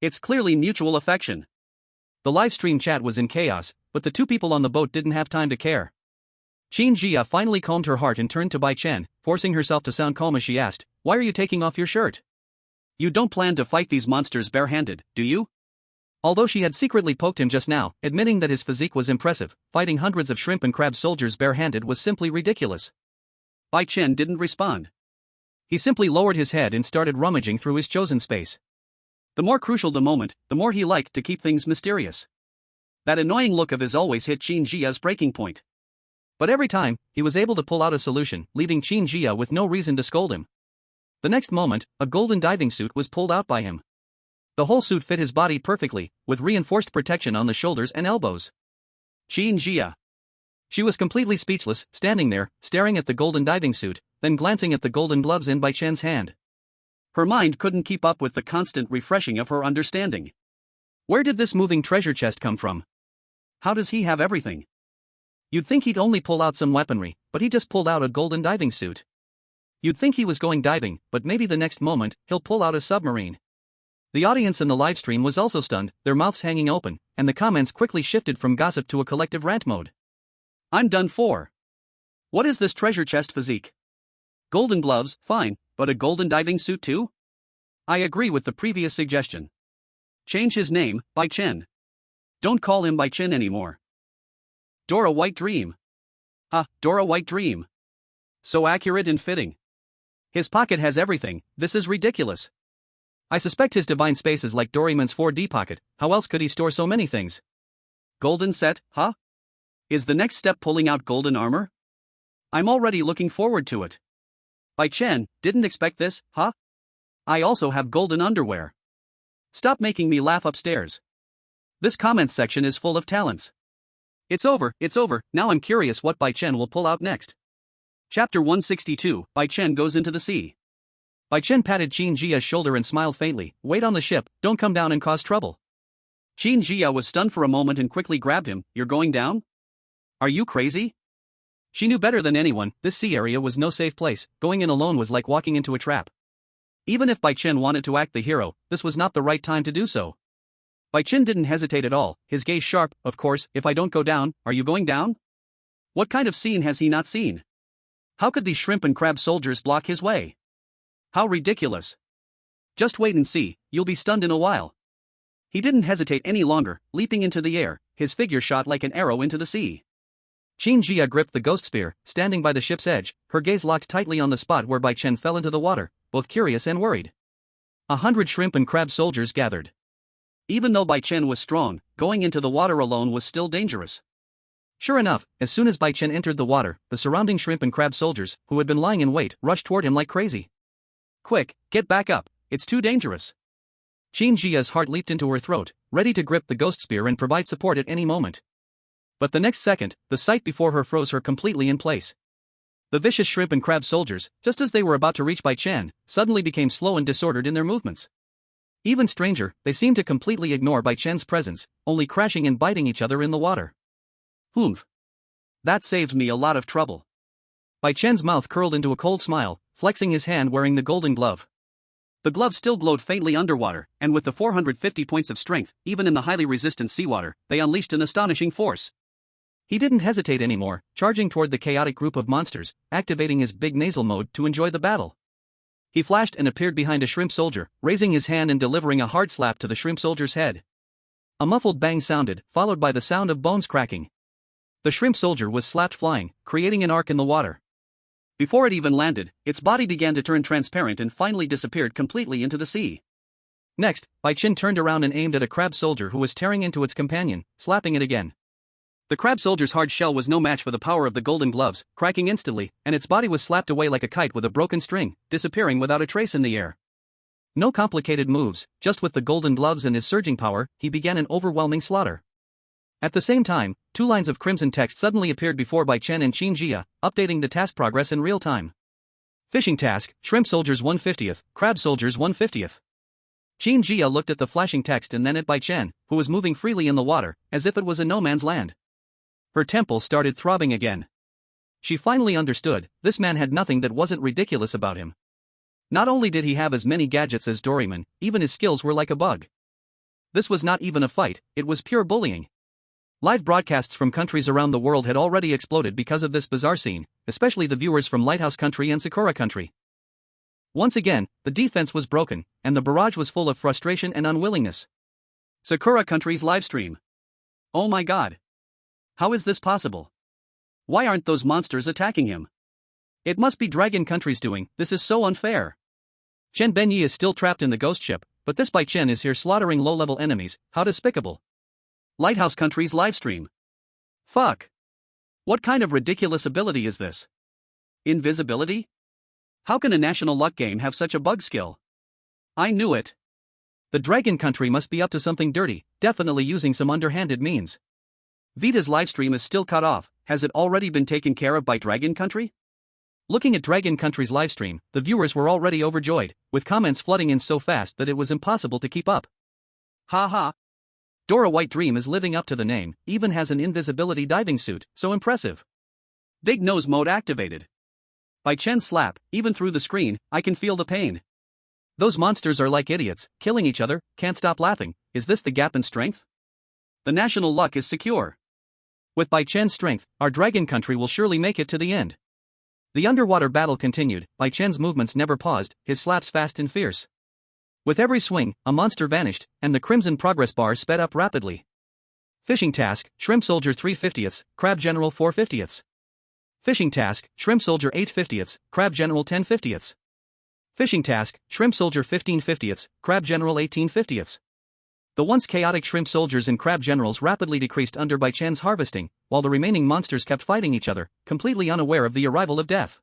It's clearly mutual affection. The livestream chat was in chaos, but the two people on the boat didn't have time to care. Qin Jia finally calmed her heart and turned to Bai Chen, forcing herself to sound calm as she asked, "Why are you taking off your shirt? You don't plan to fight these monsters barehanded, do you?" Although she had secretly poked him just now, admitting that his physique was impressive, fighting hundreds of shrimp and crab soldiers barehanded was simply ridiculous. Bai Chen didn't respond. He simply lowered his head and started rummaging through his chosen space. The more crucial the moment, the more he liked to keep things mysterious. That annoying look of his always hit Qin Jia's breaking point. But every time, he was able to pull out a solution, leaving Qin Jia with no reason to scold him. The next moment, a golden diving suit was pulled out by him. The whole suit fit his body perfectly, with reinforced protection on the shoulders and elbows. Qin Jia. She was completely speechless, standing there, staring at the golden diving suit, then glancing at the golden gloves in Bai Chen's hand. Her mind couldn't keep up with the constant refreshing of her understanding. Where did this moving treasure chest come from? How does he have everything? You'd think he'd only pull out some weaponry, but he just pulled out a golden diving suit. You'd think he was going diving, but maybe the next moment, he'll pull out a submarine. The audience in the livestream was also stunned, their mouths hanging open, and the comments quickly shifted from gossip to a collective rant mode. I'm done for. What is this treasure chest physique? Golden gloves, fine, but a golden diving suit too? I agree with the previous suggestion. Change his name, Bai Chen. Don't call him Bai Chen anymore. Dora White Dream. Dora White Dream. So accurate and fitting. His pocket has everything, this is ridiculous. I suspect his divine space is like Doraemon's 4D pocket, how else could he store so many things? Golden set, huh? Is the next step pulling out golden armor? I'm already looking forward to it. Bai Chen, didn't expect this, huh? I also have golden underwear. Stop making me laugh upstairs. This comments section is full of talents. It's over, now I'm curious what Bai Chen will pull out next. Chapter 162, Bai Chen goes into the sea. Bai Chen patted Qin Jia's shoulder and smiled faintly, "Wait on the ship, don't come down and cause trouble." Qin Jia was stunned for a moment and quickly grabbed him, "You're going down? Are you crazy?" She knew better than anyone, this sea area was no safe place, going in alone was like walking into a trap. Even if Bai Chen wanted to act the hero, this was not the right time to do so. Bai Chen didn't hesitate at all, his gaze sharp. "Of course, if I don't go down, are you going down?" What kind of scene has he not seen? How could these shrimp and crab soldiers block his way? How ridiculous. Just wait and see, you'll be stunned in a while. He didn't hesitate any longer, leaping into the air, his figure shot like an arrow into the sea. Qin Jia gripped the ghost spear, standing by the ship's edge, her gaze locked tightly on the spot where Bai Chen fell into the water, both curious and worried. 100 shrimp and crab soldiers gathered. Even though Bai Chen was strong, going into the water alone was still dangerous. Sure enough, as soon as Bai Chen entered the water, the surrounding shrimp and crab soldiers, who had been lying in wait, rushed toward him like crazy. "Quick, get back up, it's too dangerous." Qin Jia's heart leaped into her throat, ready to grip the ghost spear and provide support at any moment. But the next second, the sight before her froze her completely in place. The vicious shrimp and crab soldiers, just as they were about to reach Bai Chen, suddenly became slow and disordered in their movements. Even stranger, they seemed to completely ignore Bai Chen's presence, only crashing and biting each other in the water. Humph. That saved me a lot of trouble. Bai Chen's mouth curled into a cold smile, flexing his hand wearing the golden glove. The glove still glowed faintly underwater, and with the 450 points of strength, even in the highly resistant seawater, they unleashed an astonishing force. He didn't hesitate anymore, charging toward the chaotic group of monsters, activating his big nasal mode to enjoy the battle. He flashed and appeared behind a shrimp soldier, raising his hand and delivering a hard slap to the shrimp soldier's head. A muffled bang sounded, followed by the sound of bones cracking. The shrimp soldier was slapped flying, creating an arc in the water. Before it even landed, its body began to turn transparent and finally disappeared completely into the sea. Next, Bai Chen turned around and aimed at a crab soldier who was tearing into its companion, slapping it again. The crab soldier's hard shell was no match for the power of the golden gloves, cracking instantly, and its body was slapped away like a kite with a broken string, disappearing without a trace in the air. No complicated moves, just with the golden gloves and his surging power, he began an overwhelming slaughter. At the same time, 2 lines of crimson text suddenly appeared before Bai Chen and Qin Jia, updating the task progress in real time. Fishing task, shrimp soldiers 1/50th, crab soldiers 1/50th. Qin Jia looked at the flashing text and then at Bai Chen, who was moving freely in the water, as if it was a no man's land. Her temple started throbbing again. She finally understood, this man had nothing that wasn't ridiculous about him. Not only did he have as many gadgets as Doraemon, even his skills were like a bug. This was not even a fight, it was pure bullying. Live broadcasts from countries around the world had already exploded because of this bizarre scene, especially the viewers from Lighthouse Country and Sakura Country. Once again, the defense was broken, and the barrage was full of frustration and unwillingness. Sakura Country's livestream. Oh my god. How is this possible? Why aren't those monsters attacking him? It must be Dragon Country's doing, this is so unfair. Chen Benyi is still trapped in the ghost ship, but this Bai Chen is here slaughtering low-level enemies, how despicable. Lighthouse Country's livestream. Fuck. What kind of ridiculous ability is this? Invisibility? How can a national luck game have such a bug skill? I knew it. The Dragon Country must be up to something dirty, definitely using some underhanded means. Vita's livestream is still cut off, has it already been taken care of by Dragon Country? Looking at Dragon Country's livestream, the viewers were already overjoyed, with comments flooding in so fast that it was impossible to keep up. Ha ha. Dora White Dream is living up to the name, even has an invisibility diving suit, so impressive. Big nose mode activated. By Chen's slap, even through the screen, I can feel the pain. Those monsters are like idiots, killing each other, can't stop laughing, is this the gap in strength? The national luck is secure. With Bai Chen's strength, our Dragon Country will surely make it to the end. The underwater battle continued, Bai Chen's movements never paused, his slaps fast and fierce. With every swing, a monster vanished, and the crimson progress bar sped up rapidly. Fishing task, shrimp soldier 3/50ths, crab general 4/50ths. Fishing task, shrimp soldier 8/50ths, crab general 10/50ths. Fishing task, shrimp soldier 15/50ths, crab general 18/50ths. The once chaotic shrimp soldiers and crab generals rapidly decreased under Bai Chen's harvesting, while the remaining monsters kept fighting each other, completely unaware of the arrival of death.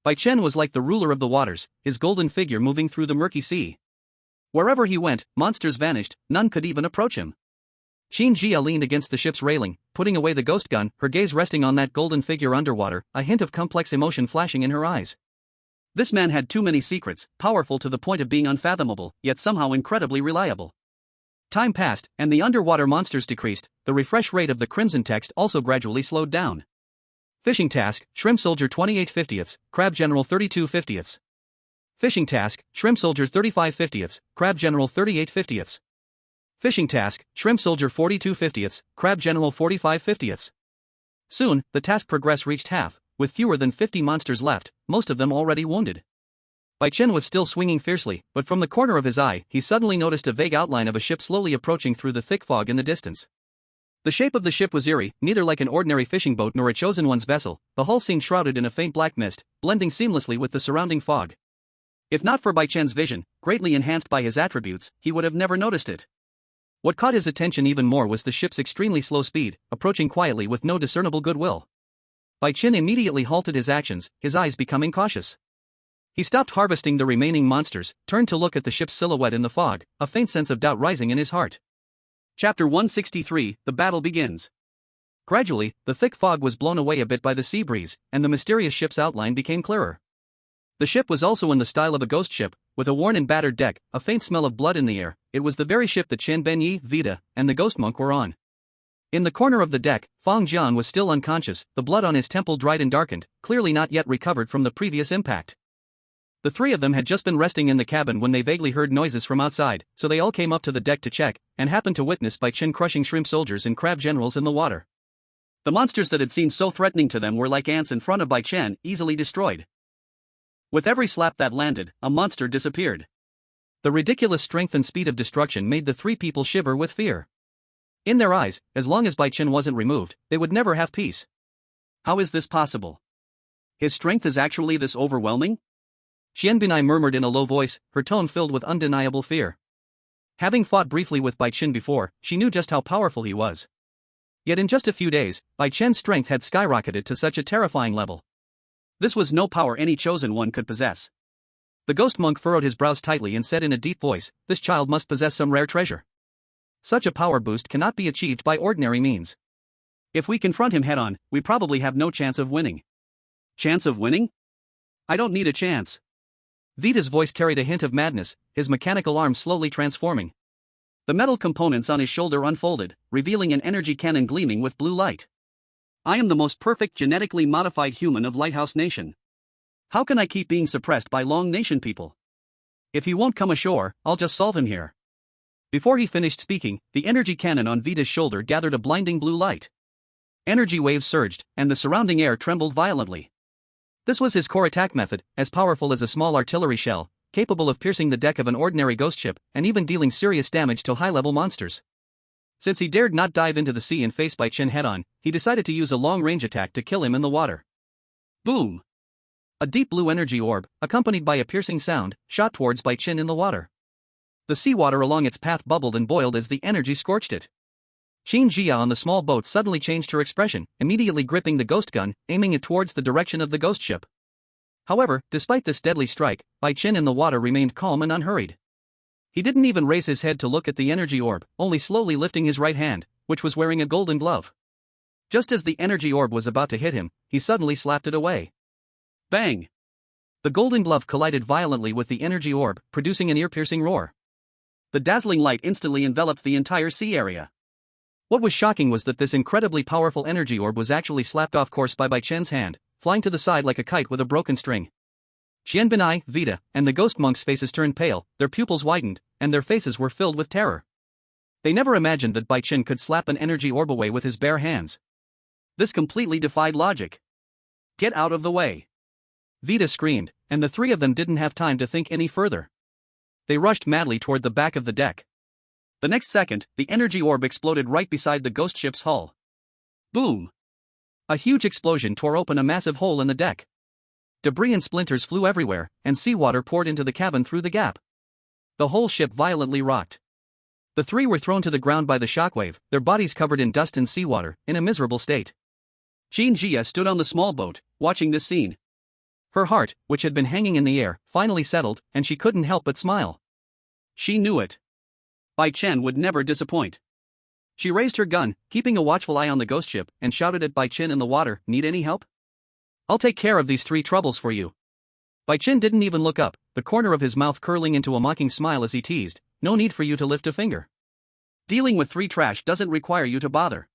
Bai Chen was like the ruler of the waters, his golden figure moving through the murky sea. Wherever he went, monsters vanished, none could even approach him. Qin Jia leaned against the ship's railing, putting away the ghost gun, her gaze resting on that golden figure underwater, a hint of complex emotion flashing in her eyes. This man had too many secrets, powerful to the point of being unfathomable, yet somehow incredibly reliable. Time passed, and the underwater monsters decreased, the refresh rate of the crimson text also gradually slowed down. Fishing task, shrimp soldier 28/50ths, crab general 32/50ths. Fishing task, shrimp soldier 35/50ths, crab general 38/50ths. Fishing task, shrimp soldier 42/50ths, crab general 45/50ths. Soon, the task progress reached half, with fewer than 50 monsters left, most of them already wounded. Bai Chen was still swinging fiercely, but from the corner of his eye, he suddenly noticed a vague outline of a ship slowly approaching through the thick fog in the distance. The shape of the ship was eerie, neither like an ordinary fishing boat nor a chosen one's vessel, the hull seemed shrouded in a faint black mist, blending seamlessly with the surrounding fog. If not for Bai Chen's vision, greatly enhanced by his attributes, he would have never noticed it. What caught his attention even more was the ship's extremely slow speed, approaching quietly with no discernible goodwill. Bai Chen immediately halted his actions, his eyes becoming cautious. He stopped harvesting the remaining monsters, turned to look at the ship's silhouette in the fog, a faint sense of doubt rising in his heart. Chapter 163, The Battle Begins. Gradually, the thick fog was blown away a bit by the sea breeze, and the mysterious ship's outline became clearer. The ship was also in the style of a ghost ship, with a worn and battered deck, a faint smell of blood in the air. It was the very ship that Chen Benyi, Vita, and the ghost monk were on. In the corner of the deck, Fang Jian was still unconscious, the blood on his temple dried and darkened, clearly not yet recovered from the previous impact. The three of them had just been resting in the cabin when they vaguely heard noises from outside, so they all came up to the deck to check, and happened to witness Bai Chen crushing shrimp soldiers and crab generals in the water. The monsters that had seemed so threatening to them were like ants in front of Bai Chen, easily destroyed. With every slap that landed, a monster disappeared. The ridiculous strength and speed of destruction made the three people shiver with fear. In their eyes, as long as Bai Chen wasn't removed, they would never have peace. How is this possible? His strength is actually this overwhelming? Xianbinai murmured in a low voice, her tone filled with undeniable fear. Having fought briefly with Bai Chen before, she knew just how powerful he was. Yet in just a few days, Bai Chen's strength had skyrocketed to such a terrifying level. This was no power any chosen one could possess. The ghost monk furrowed his brows tightly and said in a deep voice, "This child must possess some rare treasure. Such a power boost cannot be achieved by ordinary means. If we confront him head-on, we probably have no chance of winning." Chance of winning? I don't need a chance. Vita's voice carried a hint of madness, his mechanical arm slowly transforming. The metal components on his shoulder unfolded, revealing an energy cannon gleaming with blue light. I am the most perfect genetically modified human of Lighthouse Nation. How can I keep being suppressed by Long Nation people? If he won't come ashore, I'll just solve him here. Before he finished speaking, the energy cannon on Vita's shoulder gathered a blinding blue light. Energy waves surged, and the surrounding air trembled violently. This was his core attack method, as powerful as a small artillery shell, capable of piercing the deck of an ordinary ghost ship, and even dealing serious damage to high-level monsters. Since he dared not dive into the sea and face Bai Chen head-on, he decided to use a long-range attack to kill him in the water. Boom! A deep blue energy orb, accompanied by a piercing sound, shot towards Bai Chen in the water. The seawater along its path bubbled and boiled as the energy scorched it. Qin Jia on the small boat suddenly changed her expression, immediately gripping the ghost gun, aiming it towards the direction of the ghost ship. However, despite this deadly strike, Bai Chen in the water remained calm and unhurried. He didn't even raise his head to look at the energy orb, only slowly lifting his right hand, which was wearing a golden glove. Just as the energy orb was about to hit him, he suddenly slapped it away. Bang! The golden glove collided violently with the energy orb, producing an ear-piercing roar. The dazzling light instantly enveloped the entire sea area. What was shocking was that this incredibly powerful energy orb was actually slapped off course by Bai Chen's hand, flying to the side like a kite with a broken string. Xianbinai, Vita, and the ghost monks' faces turned pale, their pupils widened, and their faces were filled with terror. They never imagined that Bai Chen could slap an energy orb away with his bare hands. This completely defied logic. Get out of the way! Vita screamed, and the three of them didn't have time to think any further. They rushed madly toward the back of the deck. The next second, the energy orb exploded right beside the ghost ship's hull. Boom! A huge explosion tore open a massive hole in the deck. Debris and splinters flew everywhere, and seawater poured into the cabin through the gap. The whole ship violently rocked. The three were thrown to the ground by the shockwave, their bodies covered in dust and seawater, in a miserable state. Qin Jia stood on the small boat, watching this scene. Her heart, which had been hanging in the air, finally settled, and she couldn't help but smile. She knew it. Bai Chen would never disappoint. She raised her gun, keeping a watchful eye on the ghost ship, and shouted at Bai Chen in the water, "Need any help? I'll take care of these three troubles for you." Bai Chen didn't even look up, the corner of his mouth curling into a mocking smile as he teased, "No need for you to lift a finger. Dealing with three trash doesn't require you to bother."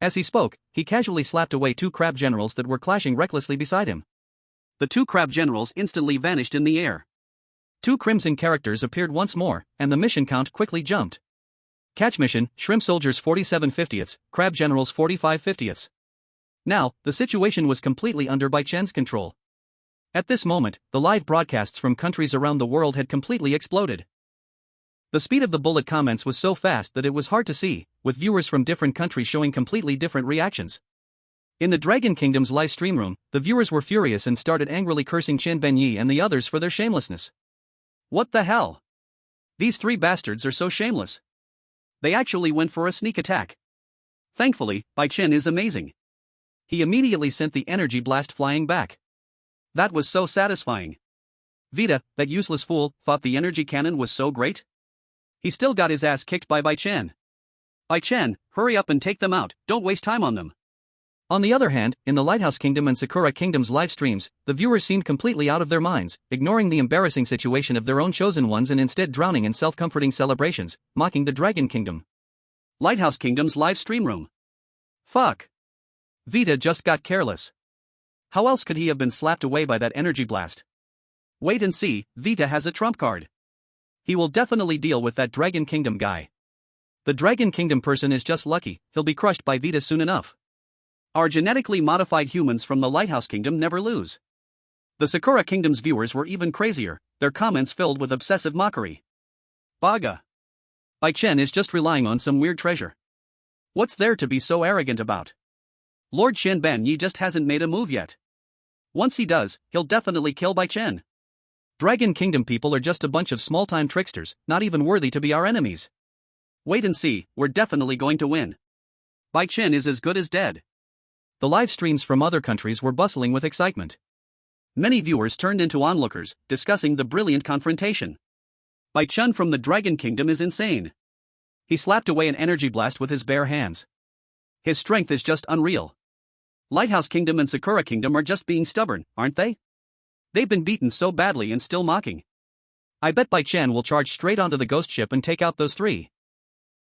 As he spoke, he casually slapped away two crab generals that were clashing recklessly beside him. The two crab generals instantly vanished in the air. Two crimson characters appeared once more, and the mission count quickly jumped. Catch mission, Shrimp Soldiers 47 50ths, Crab Generals 45 50ths. Now, the situation was completely under Bai Chen's control. At this moment, the live broadcasts from countries around the world had completely exploded. The speed of the bullet comments was so fast that it was hard to see, with viewers from different countries showing completely different reactions. In the Dragon Kingdom's live stream room, the viewers were furious and started angrily cursing Chen Benyi and the others for their shamelessness. What the hell? These three bastards are so shameless. They actually went for a sneak attack. Thankfully, Bai Chen is amazing. He immediately sent the energy blast flying back. That was so satisfying. Vita, that useless fool, thought the energy cannon was so great. He still got his ass kicked by Bai Chen. Bai Chen, hurry up and take them out, don't waste time on them. On the other hand, in the Lighthouse Kingdom and Sakura Kingdom's live streams, the viewers seemed completely out of their minds, ignoring the embarrassing situation of their own chosen ones and instead drowning in self-comforting celebrations, mocking the Dragon Kingdom. Lighthouse Kingdom's live stream room. Fuck. Vita just got careless. How else could he have been slapped away by that energy blast? Wait and see, Vita has a trump card. He will definitely deal with that Dragon Kingdom guy. The Dragon Kingdom person is just lucky, he'll be crushed by Vita soon enough. Our genetically modified humans from the Lighthouse Kingdom never lose. The Sakura Kingdom's viewers were even crazier, their comments filled with obsessive mockery. Baga. Bai Chen is just relying on some weird treasure. What's there to be so arrogant about? Lord Shen Ben Yi just hasn't made a move yet. Once he does, he'll definitely kill Bai Chen. Dragon Kingdom people are just a bunch of small-time tricksters, not even worthy to be our enemies. Wait and see, we're definitely going to win. Bai Chen is as good as dead. The live streams from other countries were bustling with excitement. Many viewers turned into onlookers, discussing the brilliant confrontation. Bai Chen from the Dragon Kingdom is insane. He slapped away an energy blast with his bare hands. His strength is just unreal. Lighthouse Kingdom and Sakura Kingdom are just being stubborn, aren't they? They've been beaten so badly and still mocking. I bet Bai Chen will charge straight onto the ghost ship and take out those three.